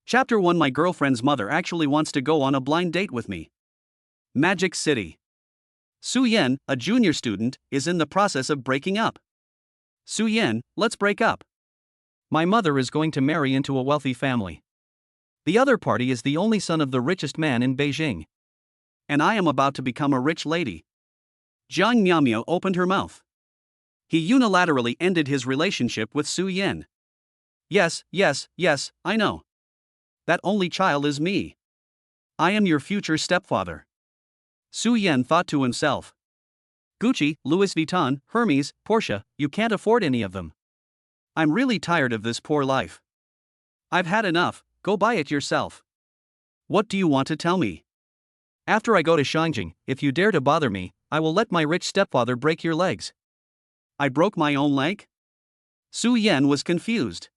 Chapter 1. My girlfriend's mother actually wants to go on a blind date with me. Magic City. Su Yan, a junior student, is in the process of breaking up. Su Yan, let's break up. My mother is going to marry into a wealthy family. The other party is the only son of the richest man in Beijing. And I am about to become a rich lady. Jiang Miaomiao opened her mouth. He unilaterally ended his relationship with Su Yan. Yes, I know. That only child is me. I am your future stepfather. Su Yan thought to himself. Gucci, Louis Vuitton, Hermes, Porsche, you can't afford any of them. I'm really tired of this poor life. I've had enough, go buy it yourself. What do you want to tell me? After I go to Shangjing, if you dare to bother me, I will let my rich stepfather break your legs. I broke my own leg? Su Yan was confused.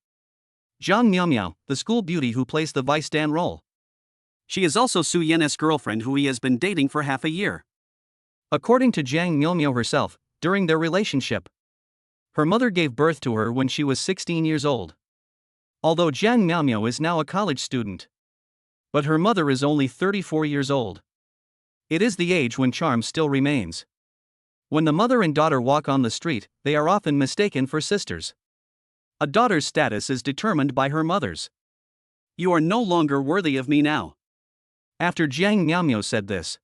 Jiang Miaomiao, the school beauty who plays the Vice Dan role. She is also Su Yan's girlfriend who he has been dating for half a year. According to Jiang Miaomiao herself, during their relationship, her mother gave birth to her when she was 16 years old. Although Jiang Miaomiao is now a college student, but her mother is only 34 years old. It is the age when charm still remains. When the mother and daughter walk on the street, they are often mistaken for sisters. A daughter's status is determined by her mother's. You are no longer worthy of me now. After Jiang Miaomiao said this,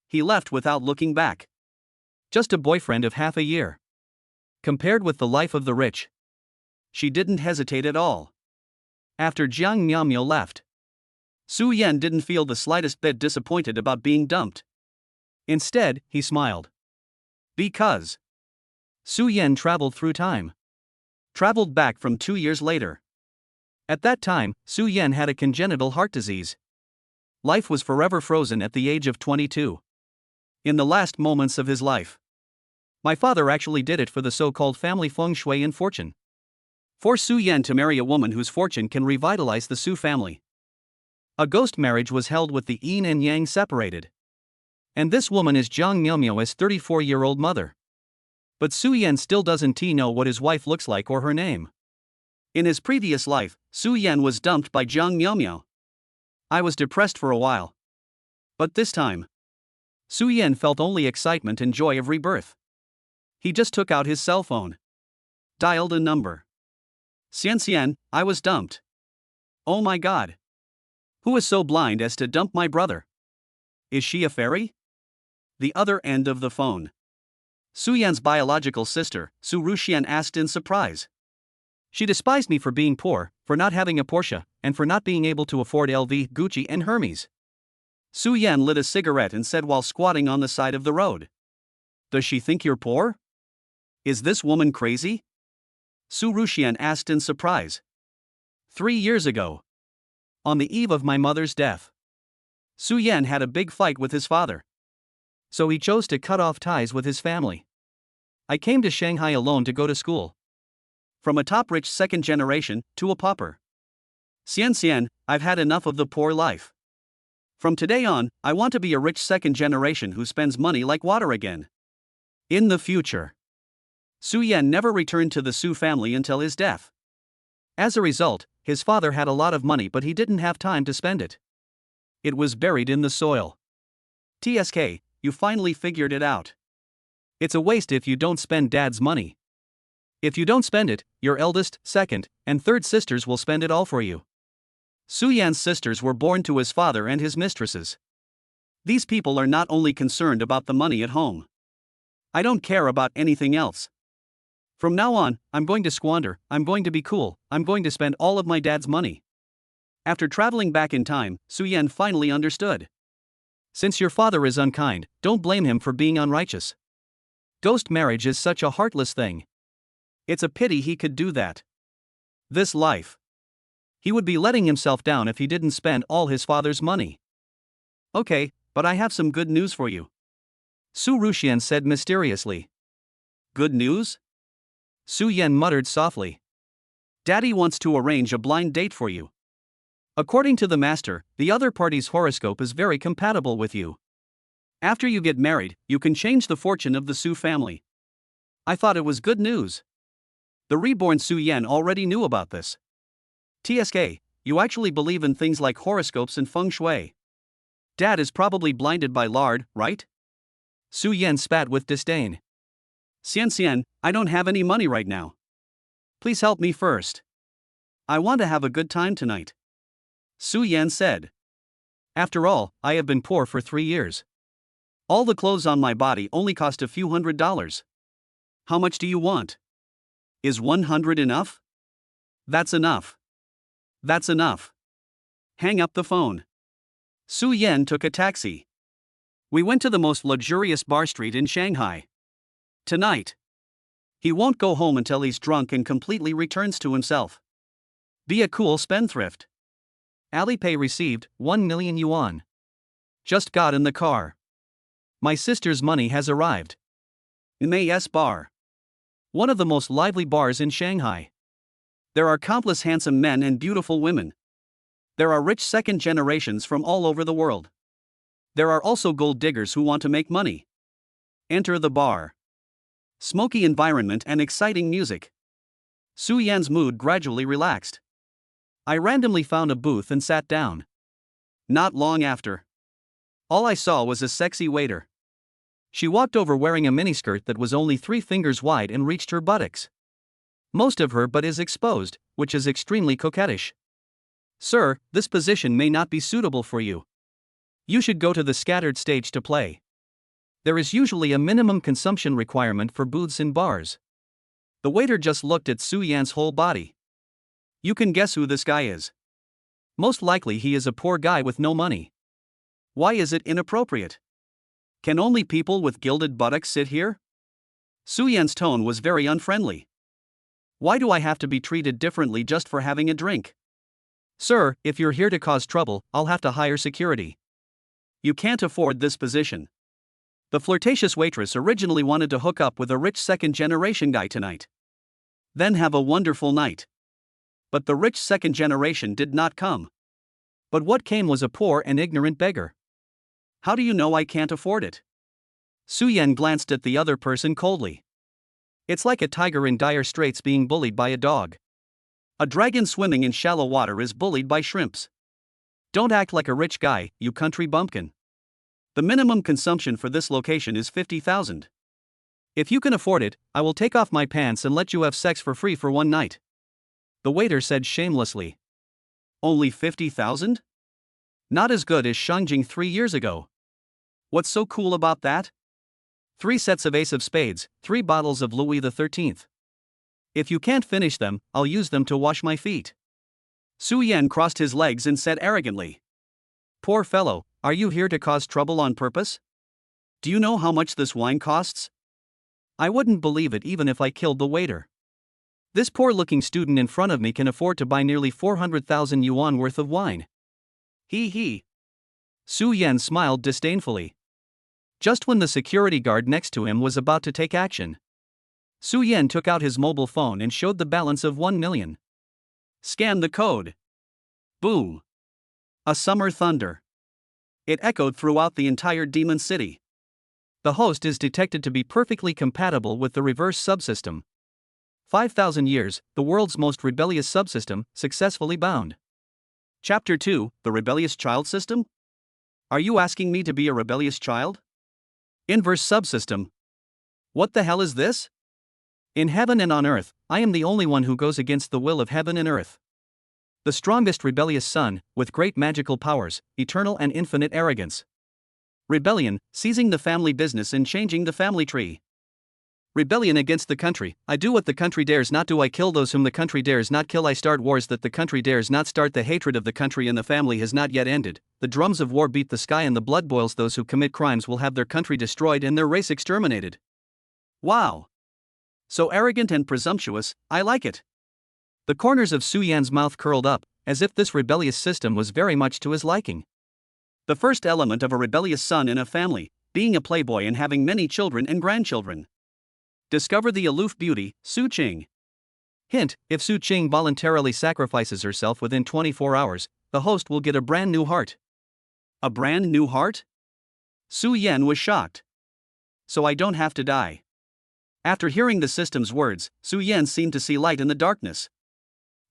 he left without looking back. Just a boyfriend of half a year. Compared with the life of the rich, she didn't hesitate at all. After Jiang Miaomiao left, Su Yan didn't feel the slightest bit disappointed about being dumped. Instead, he smiled. Because Su Yan traveled through time. Traveled back from 2 years later. At that time, Su Yan had a congenital heart disease. Life was forever frozen at the age of 22. In the last moments of his life, my father actually did it for the so-called family feng shui and fortune. For Su Yan to marry a woman whose fortune can revitalize the Su family. A ghost marriage was held with the yin and yang separated. And this woman is Jiang Miaomiao's 34-year-old mother. But Su Yan still doesn't know what his wife looks like or her name. In his previous life, Su Yan was dumped by Jiang Miaomiao. I was depressed for a while. But this time, Su Yan felt only excitement and joy of rebirth. He just took out his cell phone. Dialed a number. Xian, I was dumped. Oh my god. Who is so blind as to dump my brother? Is she a fairy? The other end of the phone. Su Yan's biological sister, Su Ruxian, asked in surprise. She despised me for being poor, for not having a Porsche, and for not being able to afford LV, Gucci and Hermes. Su Yan lit a cigarette and said while squatting on the side of the road. Does she think you're poor? Is this woman crazy? Su Ruxian asked in surprise. 3 years ago, on the eve of my mother's death, Su Yan had a big fight with his father. So he chose to cut off ties with his family. I came to Shanghai alone to go to school. From a top rich second generation to a pauper. Xian, I've had enough of the poor life. From today on, I want to be a rich second generation who spends money like water again. In the future, Su Yan never returned to the Su family until his death. As a result, his father had a lot of money but he didn't have time to spend it. It was buried in the soil. TSK, you finally figured it out. It's a waste if you don't spend dad's money. If you don't spend it, your eldest, second, and third sisters will spend it all for you. Su Yan's sisters were born to his father and his mistresses. These people are not only concerned about the money at home. I don't care about anything else. From now on, I'm going to squander, I'm going to be cool, I'm going to spend all of my dad's money. After traveling back in time, Su Yan finally understood. Since your father is unkind, don't blame him for being unrighteous. Ghost marriage is such a heartless thing. It's a pity he could do that. This life. He would be letting himself down if he didn't spend all his father's money. Okay, but I have some good news for you. Su Ruxian said mysteriously. Good news? Su Yan muttered softly. Daddy wants to arrange a blind date for you. According to the master, the other party's horoscope is very compatible with you. After you get married, you can change the fortune of the Su family. I thought it was good news. The reborn Su Yan already knew about this. TSK, you actually believe in things like horoscopes and feng shui. Dad is probably blinded by lard, right? Su Yan spat with disdain. Xian, I don't have any money right now. Please help me first. I want to have a good time tonight. Su Yan said. After all, I have been poor for 3 years. All the clothes on my body only cost a few $100s. How much do you want? Is 100 enough? That's enough. That's enough. Hang up the phone. Su Yan took a taxi. We went to the most luxurious bar street in Shanghai. Tonight. He won't go home until he's drunk and completely returns to himself. Be a cool spendthrift. Alipay received 1 million yuan. Just got in the car. My sister's money has arrived. MAS Bar. One of the most lively bars in Shanghai. There are countless handsome men and beautiful women. There are rich second generations from all over the world. There are also gold diggers who want to make money. Enter the bar. Smoky environment and exciting music. Su Yan's mood gradually relaxed. I randomly found a booth and sat down. Not long after. All I saw was a sexy waiter. She walked over wearing a miniskirt that was only 3 fingers wide and reached her buttocks. Most of her butt is exposed, which is extremely coquettish. Sir, this position may not be suitable for you. You should go to the scattered stage to play. There is usually a minimum consumption requirement for booths in bars. The waiter just looked at Su Yan's whole body. You can guess who this guy is. Most likely he is a poor guy with no money. Why is it inappropriate? Can only people with gilded buttocks sit here? Su Yan's tone was very unfriendly. Why do I have to be treated differently just for having a drink? Sir, if you're here to cause trouble, I'll have to hire security. You can't afford this position. The flirtatious waitress originally wanted to hook up with a rich second-generation guy tonight. Then have a wonderful night. But the rich second generation did not come. But what came was a poor and ignorant beggar. How do you know I can't afford it? Su Yan glanced at the other person coldly. It's like a tiger in dire straits being bullied by a dog. A dragon swimming in shallow water is bullied by shrimps. Don't act like a rich guy, you country bumpkin. The minimum consumption for this location is 50,000. If you can afford it, I will take off my pants and let you have sex for free for one night. The waiter said shamelessly. Only 50,000? Not as good as Shangjing 3 years ago. What's so cool about that? 3 sets of Ace of Spades, 3 bottles of Louis XIII. If you can't finish them, I'll use them to wash my feet. Su Yan crossed his legs and said arrogantly. Poor fellow, are you here to cause trouble on purpose? Do you know how much this wine costs? I wouldn't believe it even if I killed the waiter. This poor-looking student in front of me can afford to buy nearly 400,000 yuan worth of wine. He. Su Yan smiled disdainfully. Just when the security guard next to him was about to take action, Su Yan took out his mobile phone and showed the balance of 1 million. Scan the code. Boom. A summer thunder. It echoed throughout the entire demon city. The host is detected to be perfectly compatible with the reverse subsystem. 5,000 years, the world's most rebellious subsystem, successfully bound. Chapter 2, The Rebellious Child System? Are you asking me to be a rebellious child? Inverse subsystem. What the hell is this? In heaven and on earth, I am the only one who goes against the will of heaven and earth. The strongest rebellious son, with great magical powers, eternal and infinite arrogance. Rebellion, seizing the family business and changing the family tree. Rebellion against the country. I do what the country dares not do. I kill those whom the country dares not kill. I start wars that the country dares not start. The hatred of the country and the family has not yet ended. The drums of war beat the sky and the blood boils. Those who commit crimes will have their country destroyed and their race exterminated. Wow. So arrogant and presumptuous, I like it. The corners of Su Yan's mouth curled up, as if this rebellious system was very much to his liking. The first element of a rebellious son in a family, being a playboy and having many children and grandchildren. Discover the aloof beauty, Su Qing. Hint, if Su Qing voluntarily sacrifices herself within 24 hours, the host will get a brand new heart. A brand new heart? Su Yan was shocked. So I don't have to die. After hearing the system's words, Su Yan seemed to see light in the darkness.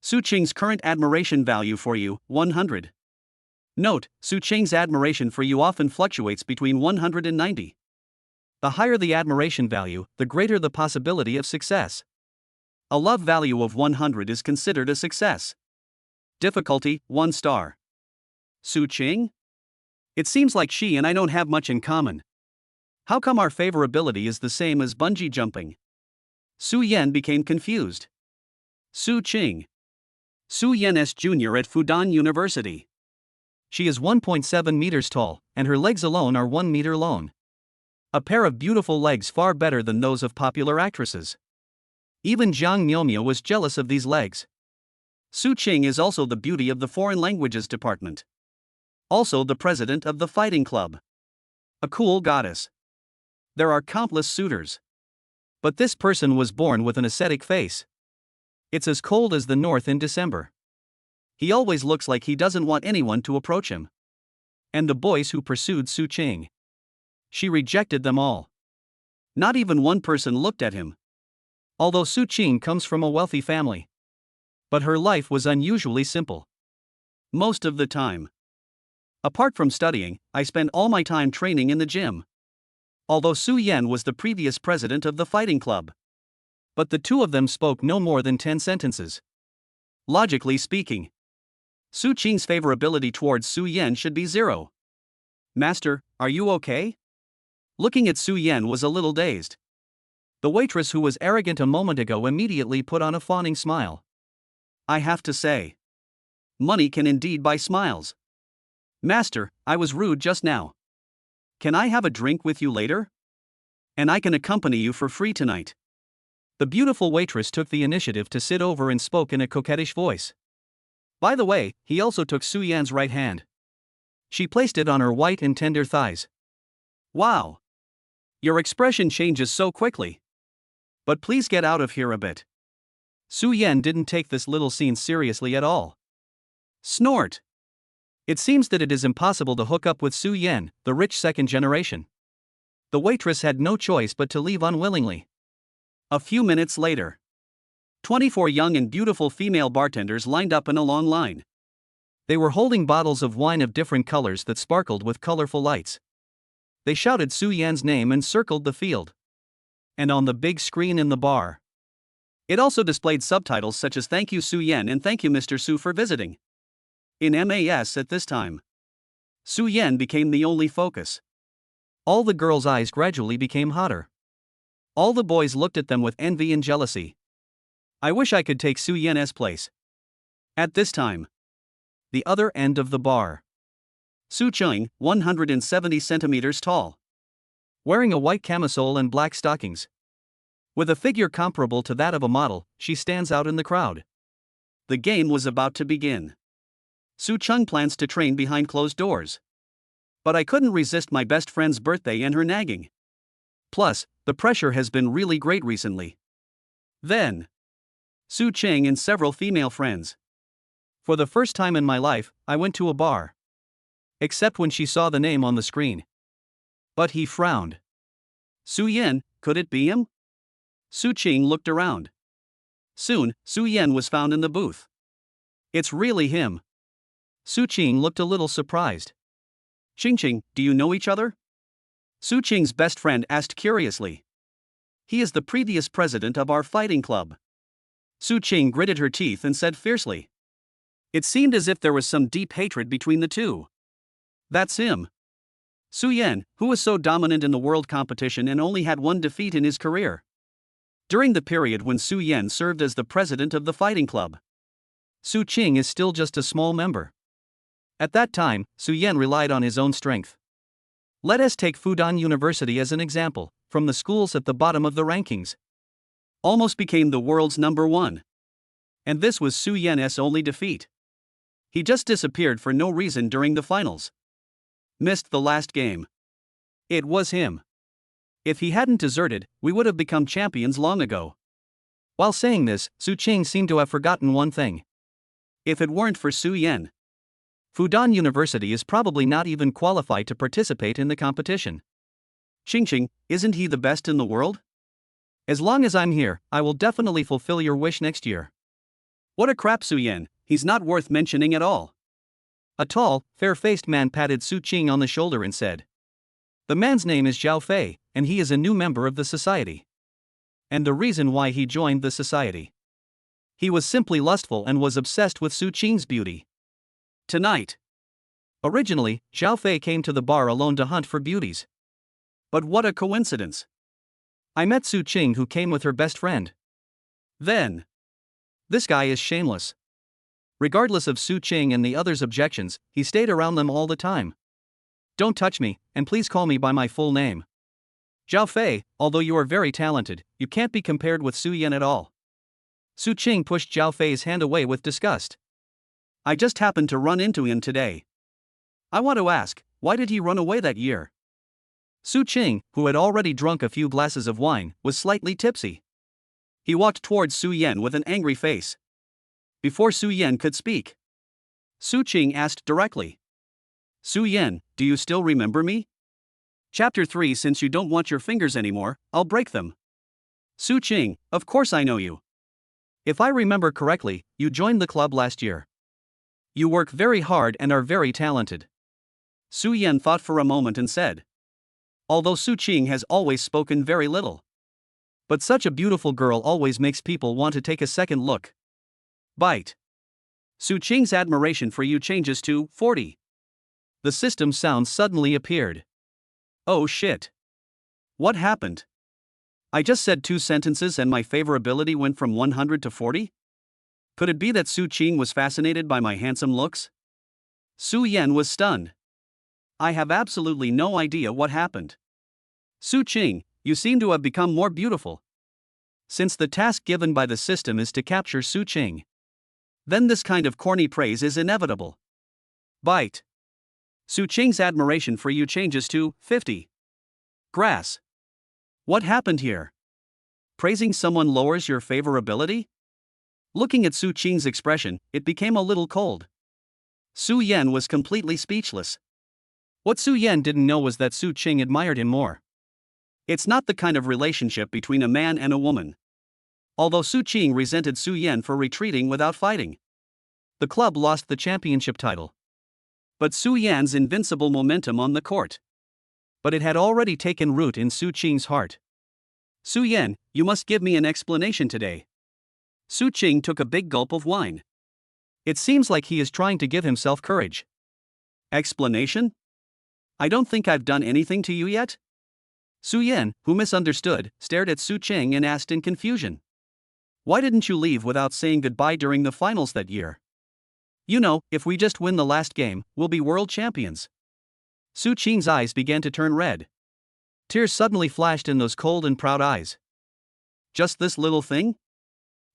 Su Qing's current admiration value for you, 100. Note, Su Qing's admiration for you often fluctuates between 100 and 90. The higher the admiration value, the greater the possibility of success. A love value of 100 is considered a success. Difficulty, 1 star. Su Qing? It seems like she and I don't have much in common. How come our favorability is the same as bungee jumping? Su Yan became confused. Su Qing. Su Yan S. Jr. at Fudan University. She is 1.7 meters tall, and her legs alone are 1 meter long. A pair of beautiful legs far better than those of popular actresses. Even Jiang Miaomia was jealous of these legs. Su Qing is also the beauty of the foreign languages department. Also the president of the fighting club. A cool goddess. There are countless suitors. But this person was born with an ascetic face. It's as cold as the north in December. He always looks like he doesn't want anyone to approach him. And the boys who pursued Su Qing. She rejected them all. Not even one person looked at him. Although Su Qing comes from a wealthy family. But her life was unusually simple. Most of the time. Apart from studying, I spend all my time training in the gym. Although Su Yan was the previous president of the fighting club. But the two of them spoke no more than 10 sentences. Logically speaking, Su Qing's favorability towards Su Yan should be 0. Master, are you okay? Looking at Su Yan was a little dazed. The waitress who was arrogant a moment ago immediately put on a fawning smile. I have to say, money can indeed buy smiles. Master, I was rude just now. Can I have a drink with you later? And I can accompany you for free tonight. The beautiful waitress took the initiative to sit over and spoke in a coquettish voice. By the way, he also took Su Yan's right hand. She placed it on her white and tender thighs. Wow! Your expression changes so quickly. But please get out of here a bit. Su Yan didn't take this little scene seriously at all. Snort! It seems that it is impossible to hook up with Su Yan, the rich second generation. The waitress had no choice but to leave unwillingly. A few minutes later, 24 young and beautiful female bartenders lined up in a long line. They were holding bottles of wine of different colors that sparkled with colorful lights. They shouted Su Yan's name and circled the field. And on the big screen in the bar, it also displayed subtitles such as "Thank you Su Yan" and "Thank you Mr. Su for visiting." In MAS at this time, Su Yan became the only focus. All the girls' eyes gradually became hotter. All the boys looked at them with envy and jealousy. I wish I could take Su Yan's place. At this time, the other end of the bar, Su Qing, 170 centimeters tall, wearing a white camisole and black stockings. With a figure comparable to that of a model, she stands out in the crowd. The game was about to begin. Su Qing plans to train behind closed doors. But I couldn't resist my best friend's birthday and her nagging. Plus, the pressure has been really great recently. Then, Su Qing and several female friends. For the first time in my life, I went to a bar. Except when she saw the name on the screen. But he frowned. Su Yan, could it be him? Su Qing looked around. Soon, Su Yan was found in the booth. It's really him. Su Qing looked a little surprised. Qing, do you know each other? Su Qing's best friend asked curiously. He is the previous president of our fighting club. Su Qing gritted her teeth and said fiercely. It seemed as if there was some deep hatred between the two. That's him. Su Yan, who was so dominant in the world competition and only had one defeat in his career. During the period when Su Yan served as the president of the fighting club, Su Qing is still just a small member. At that time, Su Yan relied on his own strength. Let us take Fudan University as an example, from the schools at the bottom of the rankings. Almost became the world's #1. And this was Su Yan's only defeat. He just disappeared for no reason during the finals. Missed the last game. It was him. If he hadn't deserted, we would have become champions long ago. While saying this, Su Qing seemed to have forgotten one thing. If it weren't for Su Yan, Fudan University is probably not even qualified to participate in the competition. Qing, isn't he the best in the world? As long as I'm here, I will definitely fulfill your wish next year. What a crap, Su Yan, he's not worth mentioning at all. A tall, fair-faced man patted Su Qing on the shoulder and said. The man's name is Zhao Fei, and he is a new member of the society. And the reason why he joined the society. He was simply lustful and was obsessed with Su Qing's beauty. Tonight. Originally, Zhao Fei came to the bar alone to hunt for beauties. But what a coincidence. I met Su Qing, who came with her best friend. Then. This guy is shameless. Regardless of Su Qing and the others' objections, he stayed around them all the time. Don't touch me, and please call me by my full name. Zhao Fei, although you are very talented, you can't be compared with Su Yan at all. Su Qing pushed Zhao Fei's hand away with disgust. I just happened to run into him today. I want to ask, why did he run away that year? Su Qing, who had already drunk a few glasses of wine, was slightly tipsy. He walked towards Su Yan with an angry face. Before Su Yan could speak, Su Qing asked directly. Su Yan, do you still remember me? Chapter 3. Since you don't want your fingers anymore, I'll break them. Su Qing, of course I know you. If I remember correctly, you joined the club last year. You work very hard and are very talented. Su Yan thought for a moment and said. Although Su Qing has always spoken very little. But such a beautiful girl always makes people want to take a second look. Bite. Su Qing's admiration for you changes to 40. The system sound suddenly appeared. Oh shit. What happened? I just said 2 sentences and my favorability went from 100 to 40? Could it be that Su Qing was fascinated by my handsome looks? Su Yan was stunned. I have absolutely no idea what happened. Su Qing, you seem to have become more beautiful. Since the task given by the system is to capture Su Qing, then this kind of corny praise is inevitable. Bite. Su Qing's admiration for you changes to 50. Grass. What happened here? Praising someone lowers your favorability? Looking at Su Qing's expression, it became a little cold. Su Yan was completely speechless. What Su Yan didn't know was that Su Qing admired him more. It's not the kind of relationship between a man and a woman. Although Su Qing resented Su Yan for retreating without fighting, the club lost the championship title. But Su Yan's invincible momentum on the court. But it had already taken root in Su Qing's heart. Su Yan, you must give me an explanation today. Su Qing took a big gulp of wine. It seems like he is trying to give himself courage. Explanation? I don't think I've done anything to you yet? Su Yan, who misunderstood, stared at Su Qing and asked in confusion. Why didn't you leave without saying goodbye during the finals that year? You know, if we just win the last game, we'll be world champions. Su Qing's eyes began to turn red. Tears suddenly flashed in those cold and proud eyes. Just this little thing?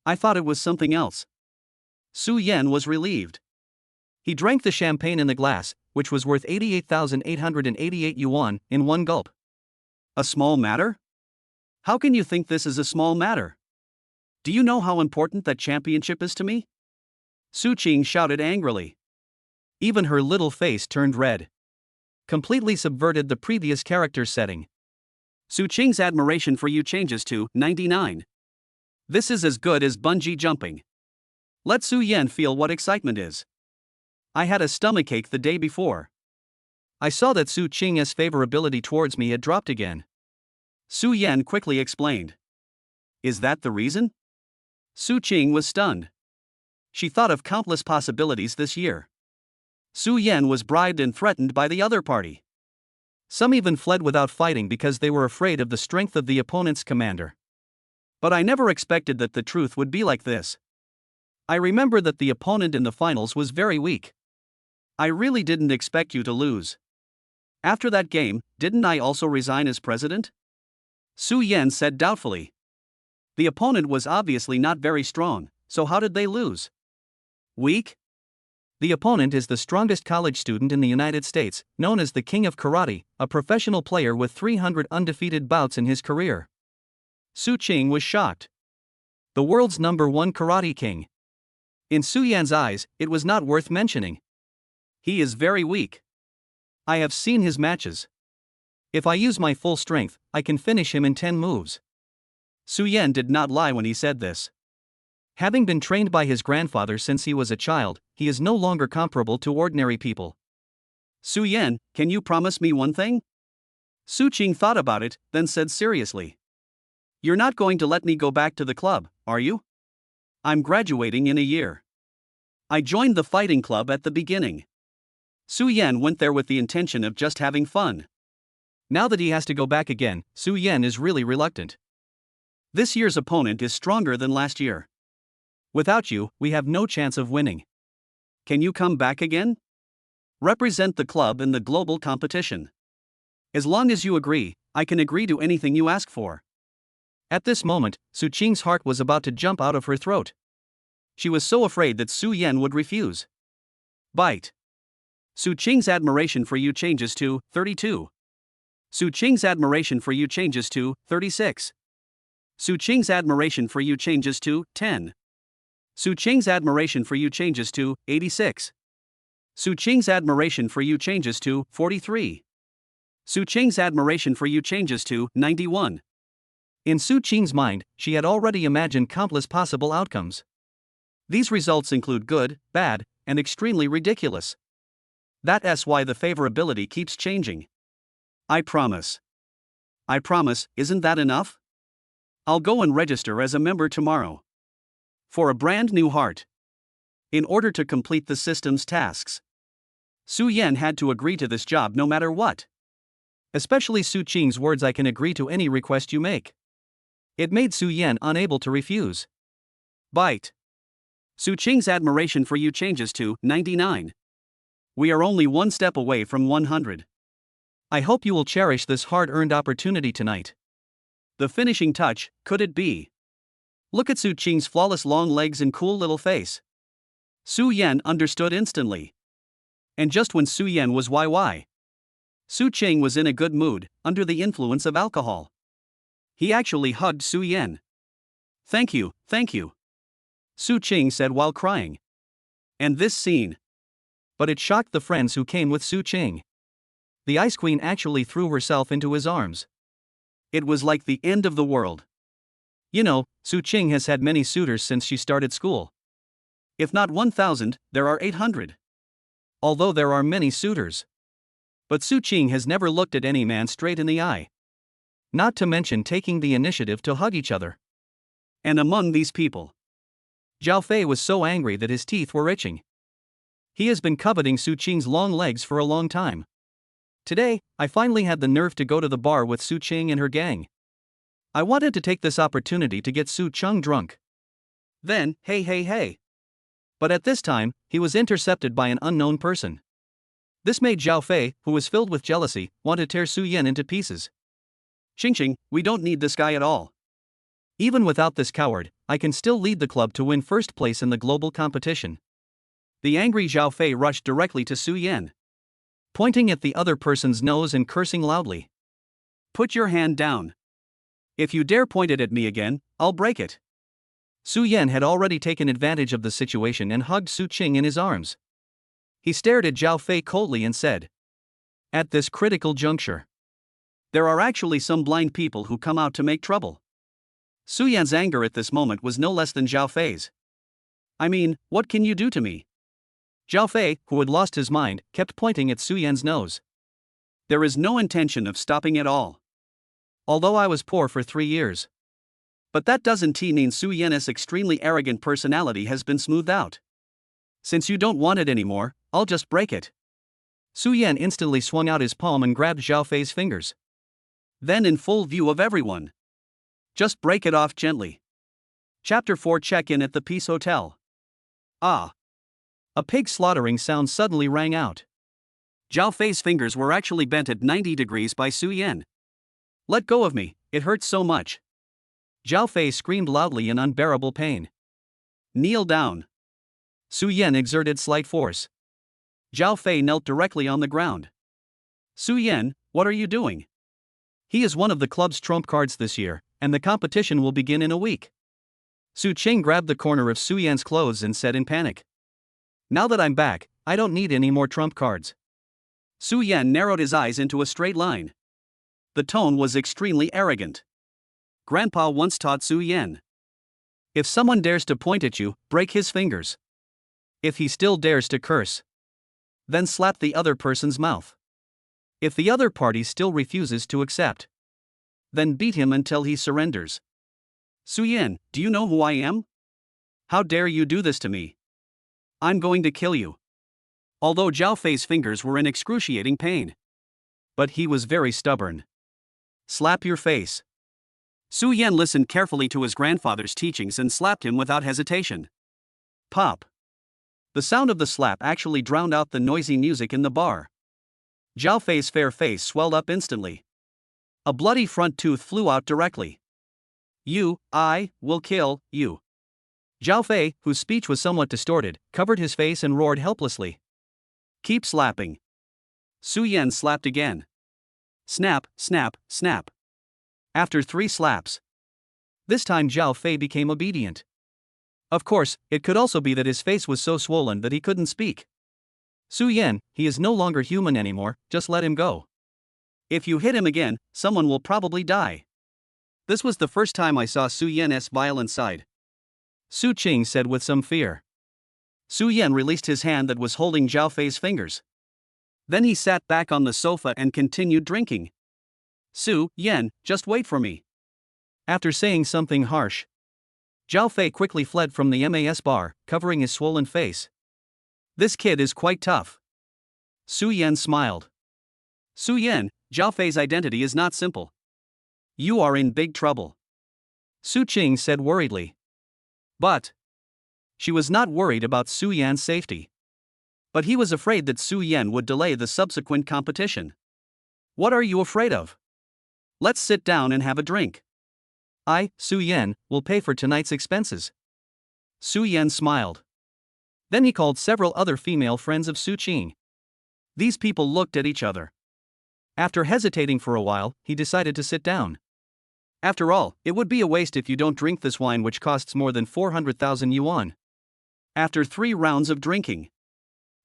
I thought it was something else. Su Yan was relieved. He drank the champagne in the glass, which was worth 88,888 yuan, in one gulp. A small matter? How can you think this is a small matter? Do you know how important that championship is to me? Su Qing shouted angrily. Even her little face turned red. Completely subverted the previous character's setting. Su Qing's admiration for you changes to 99. This is as good as bungee jumping. Let Su Yan feel what excitement is. I had a stomachache the day before. I saw that Su Qing's favorability towards me had dropped again. Su Yan quickly explained. Is that the reason? Su Qing was stunned. She thought of countless possibilities this year. Su Yan was bribed and threatened by the other party. Some even fled without fighting because they were afraid of the strength of the opponent's commander. But I never expected that the truth would be like this. I remember that the opponent in the finals was very weak. I really didn't expect you to lose. After that game, didn't I also resign as president? Su Yan said doubtfully. The opponent was obviously not very strong, so how did they lose? Weak? The opponent is the strongest college student in the United States, known as the King of Karate, a professional player with 300 undefeated bouts in his career. Su Qing was shocked. The world's #1 karate king. In Su Yan's eyes, it was not worth mentioning. He is very weak. I have seen his matches. If I use my full strength, I can finish him in 10 moves. Su Yan did not lie when he said this. Having been trained by his grandfather since he was a child, he is no longer comparable to ordinary people. Su Yan, can you promise me one thing? Su Qing thought about it, then said seriously. You're not going to let me go back to the club, are you? I'm graduating in a year. I joined the fighting club at the beginning. Su Yan went there with the intention of just having fun. Now that he has to go back again, Su Yan is really reluctant. This year's opponent is stronger than last year. Without you, we have no chance of winning. Can you come back again? Represent the club in the global competition. As long as you agree, I can agree to anything you ask for. At this moment, Su Qing's heart was about to jump out of her throat. She was so afraid that Su Yan would refuse. Bite. Su Qing's admiration for you changes to 32. Su Qing's admiration for you changes to 36. Su Qing's admiration for you changes to 10. Su Qing's admiration for you changes to 86. Su Qing's admiration for you changes to 43. Su Qing's admiration for you changes to 91. In Su Qing's mind, she had already imagined countless possible outcomes. These results include good, bad, and extremely ridiculous. That's why the favorability keeps changing. I promise. I promise, isn't that enough? I'll go and register as a member tomorrow. For a brand new heart. In order to complete the system's tasks. Su Yan had to agree to this job no matter what. Especially Su Qing's words, I can agree to any request you make. It made Su Yan unable to refuse. Bite. Su Qing's admiration for you changes to 99. We are only one step away from 100. I hope you will cherish this hard-earned opportunity tonight. The finishing touch, could it be? Look at Su Qing's flawless long legs and cool little face. Su Yan understood instantly. And just when Su Yan was Su Qing was in a good mood, under the influence of alcohol. He actually hugged Su Yan. Thank you, Su Qing said while crying. And this scene. But it shocked the friends who came with Su Qing. The Ice Queen actually threw herself into his arms. It was like the end of the world. You know, Su Qing has had many suitors since she started school. If not 1,000, there are 800. Although there are many suitors. But Su Qing has never looked at any man straight in the eye. Not to mention taking the initiative to hug each other. And among these people, Zhao Fei was so angry that his teeth were itching. He has been coveting Su Qing's long legs for a long time. Today, I finally had the nerve to go to the bar with Su Qing and her gang. I wanted to take this opportunity to get Su Qing drunk. Then, hey. But at this time, he was intercepted by an unknown person. This made Zhao Fei, who was filled with jealousy, want to tear Su Yan into pieces. Qing, we don't need this guy at all. Even without this coward, I can still lead the club to win first place in the global competition. The angry Zhao Fei rushed directly to Su Yan, pointing at the other person's nose and cursing loudly. Put your hand down. If you dare point it at me again, I'll break it. Su Yan had already taken advantage of the situation and hugged Su Qing in his arms. He stared at Zhao Fei coldly and said, "At this critical juncture, there are actually some blind people who come out to make trouble." Su Yan's anger at this moment was no less than Zhao Fei's. I mean, what can you do to me? Zhao Fei, who had lost his mind, kept pointing at Su Yan's nose. There is no intention of stopping at all. Although I was poor for 3 years. But that doesn't mean Su Yan's extremely arrogant personality has been smoothed out. Since you don't want it anymore, I'll just break it. Su Yan instantly swung out his palm and grabbed Zhao Fei's fingers. Then in full view of everyone, just break it off gently. Chapter 4 Check-in at the Peace Hotel. Ah! A pig slaughtering sound suddenly rang out. Zhao Fei's fingers were actually bent at 90 degrees by Su Yan. Let go of me, it hurts so much. Zhao Fei screamed loudly in unbearable pain. Kneel down. Su Yan exerted slight force. Zhao Fei knelt directly on the ground. Su Yan, what are you doing? He is one of the club's trump cards this year, and the competition will begin in a week. Su Qing grabbed the corner of Su Yan's clothes and said in panic, "Now that I'm back, I don't need any more trump cards." Su Yan narrowed his eyes into a straight line. The tone was extremely arrogant. Grandpa once taught Su Yan, If someone dares to point at you, break his fingers. If he still dares to curse, then slap the other person's mouth. If the other party still refuses to accept, then beat him until he surrenders. Su Yan, do you know who I am? How dare you do this to me? I'm going to kill you. Although Zhao Fei's fingers were in excruciating pain, but he was very stubborn. Slap your face. Su Yan listened carefully to his grandfather's teachings and slapped him without hesitation. Pop. The sound of the slap actually drowned out the noisy music in the bar. Zhao Fei's fair face swelled up instantly. A bloody front tooth flew out directly. I will kill you. Zhao Fei, whose speech was somewhat distorted, covered his face and roared helplessly. Keep slapping. Su Yan slapped again. Snap, snap, snap. After 3 slaps. This time Zhao Fei became obedient. Of course, it could also be that his face was so swollen that he couldn't speak. Su Yan, he is no longer human anymore, just let him go. If you hit him again, someone will probably die. This was the first time I saw Su Yan's violent side. Su Qing said with some fear. Su Yan released his hand that was holding Zhao Fei's fingers. Then he sat back on the sofa and continued drinking. Su Yan, just wait for me. After saying something harsh, Zhao Fei quickly fled from the MAS bar, covering his swollen face. This kid is quite tough. Su Yan smiled. Su Yan, Zhao Fei's identity is not simple. You are in big trouble. Su Qing said worriedly. But she was not worried about Su Yan's safety. But he was afraid that Su Yan would delay the subsequent competition. What are you afraid of? Let's sit down and have a drink. I, Su Yan, will pay for tonight's expenses. Su Yan smiled. Then he called several other female friends of Su Qing. These people looked at each other. After hesitating for a while, he decided to sit down. After all, it would be a waste if you don't drink this wine which costs more than 400,000 yuan. After 3 rounds of drinking.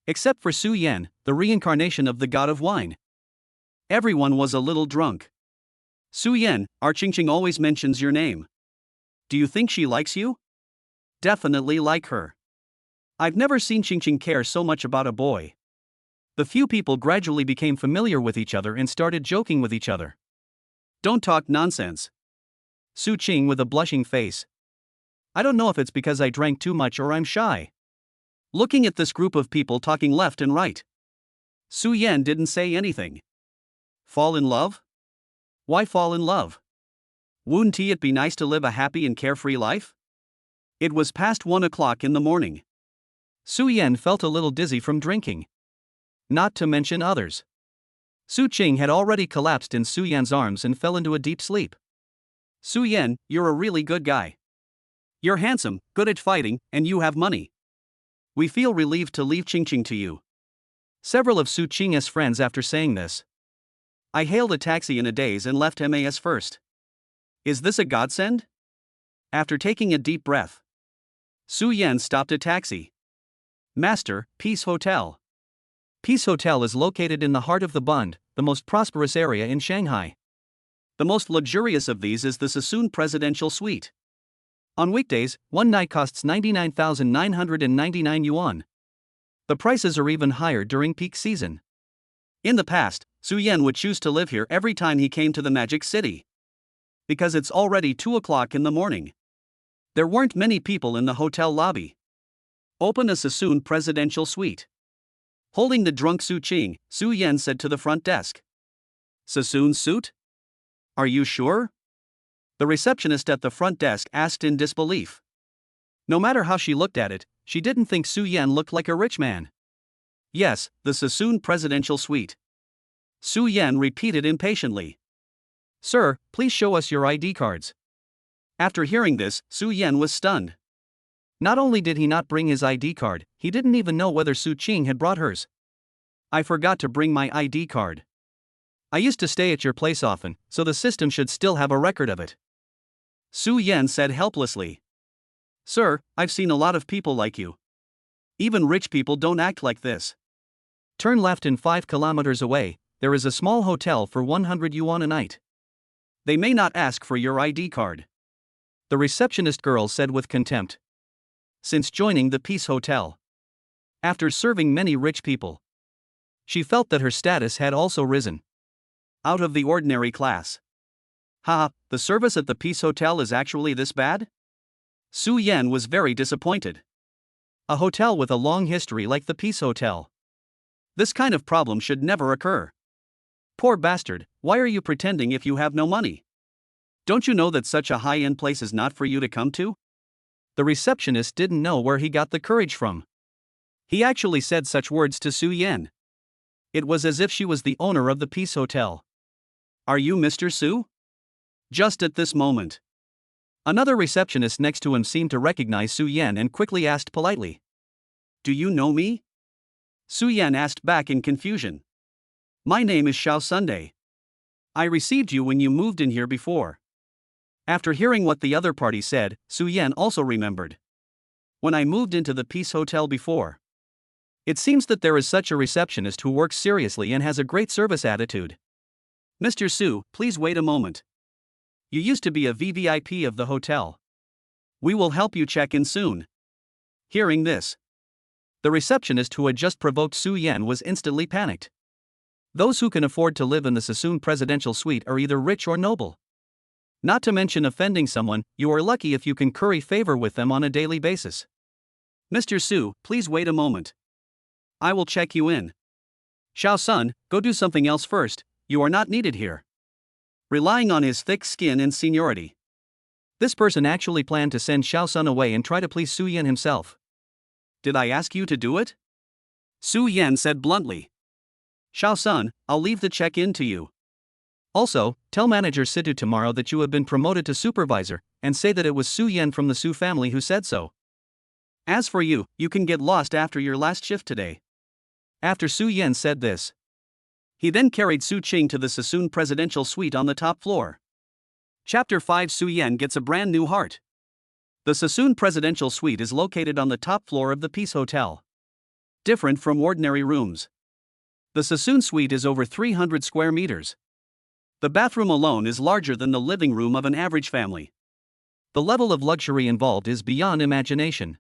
Except for Su Yan, the reincarnation of the god of wine. Everyone was a little drunk. Su Yan, our Qingqing always mentions your name. Do you think she likes you? Definitely like her. I've never seen Qingqing care so much about a boy. The few people gradually became familiar with each other and started joking with each other. Don't talk nonsense. Su Qing with a blushing face. I don't know if it's because I drank too much or I'm shy. Looking at this group of people talking left and right. Su Yan didn't say anything. Fall in love? Why fall in love? Wouldn't it be nice to live a happy and carefree life? It was past 1 o'clock in the morning. Su Yan felt a little dizzy from drinking. Not to mention others. Su Qing had already collapsed in Su Yan's arms and fell into a deep sleep. Su Yan, you're a really good guy. You're handsome, good at fighting, and you have money. We feel relieved to leave Qingqing to you. Several of Su Qing's friends after saying this. I hailed a taxi in a daze and left MAS first. Is this a godsend? After taking a deep breath, Su Yan stopped a taxi. Master, Peace Hotel. Peace Hotel is located in the heart of the Bund, the most prosperous area in Shanghai. The most luxurious of these is the Sassoon Presidential Suite. On weekdays, one night costs 99,999 yuan. The prices are even higher during peak season. In the past, Su Yan would choose to live here every time he came to the Magic City. Because it's already 2 o'clock in the morning. There weren't many people in the hotel lobby. Open a Sassoon Presidential Suite. Holding the drunk Su Qing, Su Yan said to the front desk. Sassoon suit? Are you sure? The receptionist at the front desk asked in disbelief. No matter how she looked at it, she didn't think Su Yan looked like a rich man. Yes, the Sassoon Presidential Suite. Su Yan repeated impatiently. Sir, please show us your ID cards. After hearing this, Su Yan was stunned. Not only did he not bring his ID card, he didn't even know whether Su Qing had brought hers. I forgot to bring my ID card. I used to stay at your place often, so the system should still have a record of it. Su Yan said helplessly. Sir, I've seen a lot of people like you. Even rich people don't act like this. Turn left and 5 kilometers away, there is a small hotel for 100 yuan a night. They may not ask for your ID card. the receptionist girl said with contempt. Since joining the Peace Hotel. After serving many rich people, she felt that her status had also risen. Out of the ordinary class. Haha, the service at the Peace Hotel is actually this bad? Su Yan was very disappointed. A hotel with a long history like the Peace Hotel. This kind of problem should never occur. Poor bastard, why are you pretending if you have no money? Don't you know that such a high-end place is not for you to come to? The receptionist didn't know where he got the courage from. He actually said such words to Su Yan. It was as if she was the owner of the Peace Hotel. Are you Mr. Su? Just at this moment, another receptionist next to him seemed to recognize Su Yan and quickly asked politely. Do you know me? Su Yan asked back in confusion. My name is Xiao Sunday. I received you when you moved in here before. After hearing what the other party said, Su Yan also remembered. When I moved into the Peace Hotel before. It seems that there is such a receptionist who works seriously and has a great service attitude. Mr. Su, please wait a moment. You used to be a VVIP of the hotel. We will help you check in soon. Hearing this, the receptionist who had just provoked Su Yan was instantly panicked. Those who can afford to live in the Sassoon presidential suite are either rich or noble. Not to mention offending someone, you are lucky if you can curry favor with them on a daily basis. Mr. Su, please wait a moment. I will check you in. Xiao Sun, go do something else first, you are not needed here. Relying on his thick skin and seniority, this person actually planned to send Xiao Sun away and try to please Su Yan himself. Did I ask you to do it? Su Yan said bluntly. Xiao Sun, I'll leave the check-in to you. Also, tell manager Situ tomorrow that you have been promoted to supervisor, and say that it was Su Yan from the Su family who said so. As for you, you can get lost after your last shift today. After Su Yan said this, he then carried Su Qing to the Sassoon presidential suite on the top floor. Chapter 5 Su Yan gets a brand new heart. The Sassoon presidential suite is located on the top floor of the Peace Hotel. Different from ordinary rooms. The Sassoon suite is over 300 square meters. The bathroom alone is larger than the living room of an average family. The level of luxury involved is beyond imagination.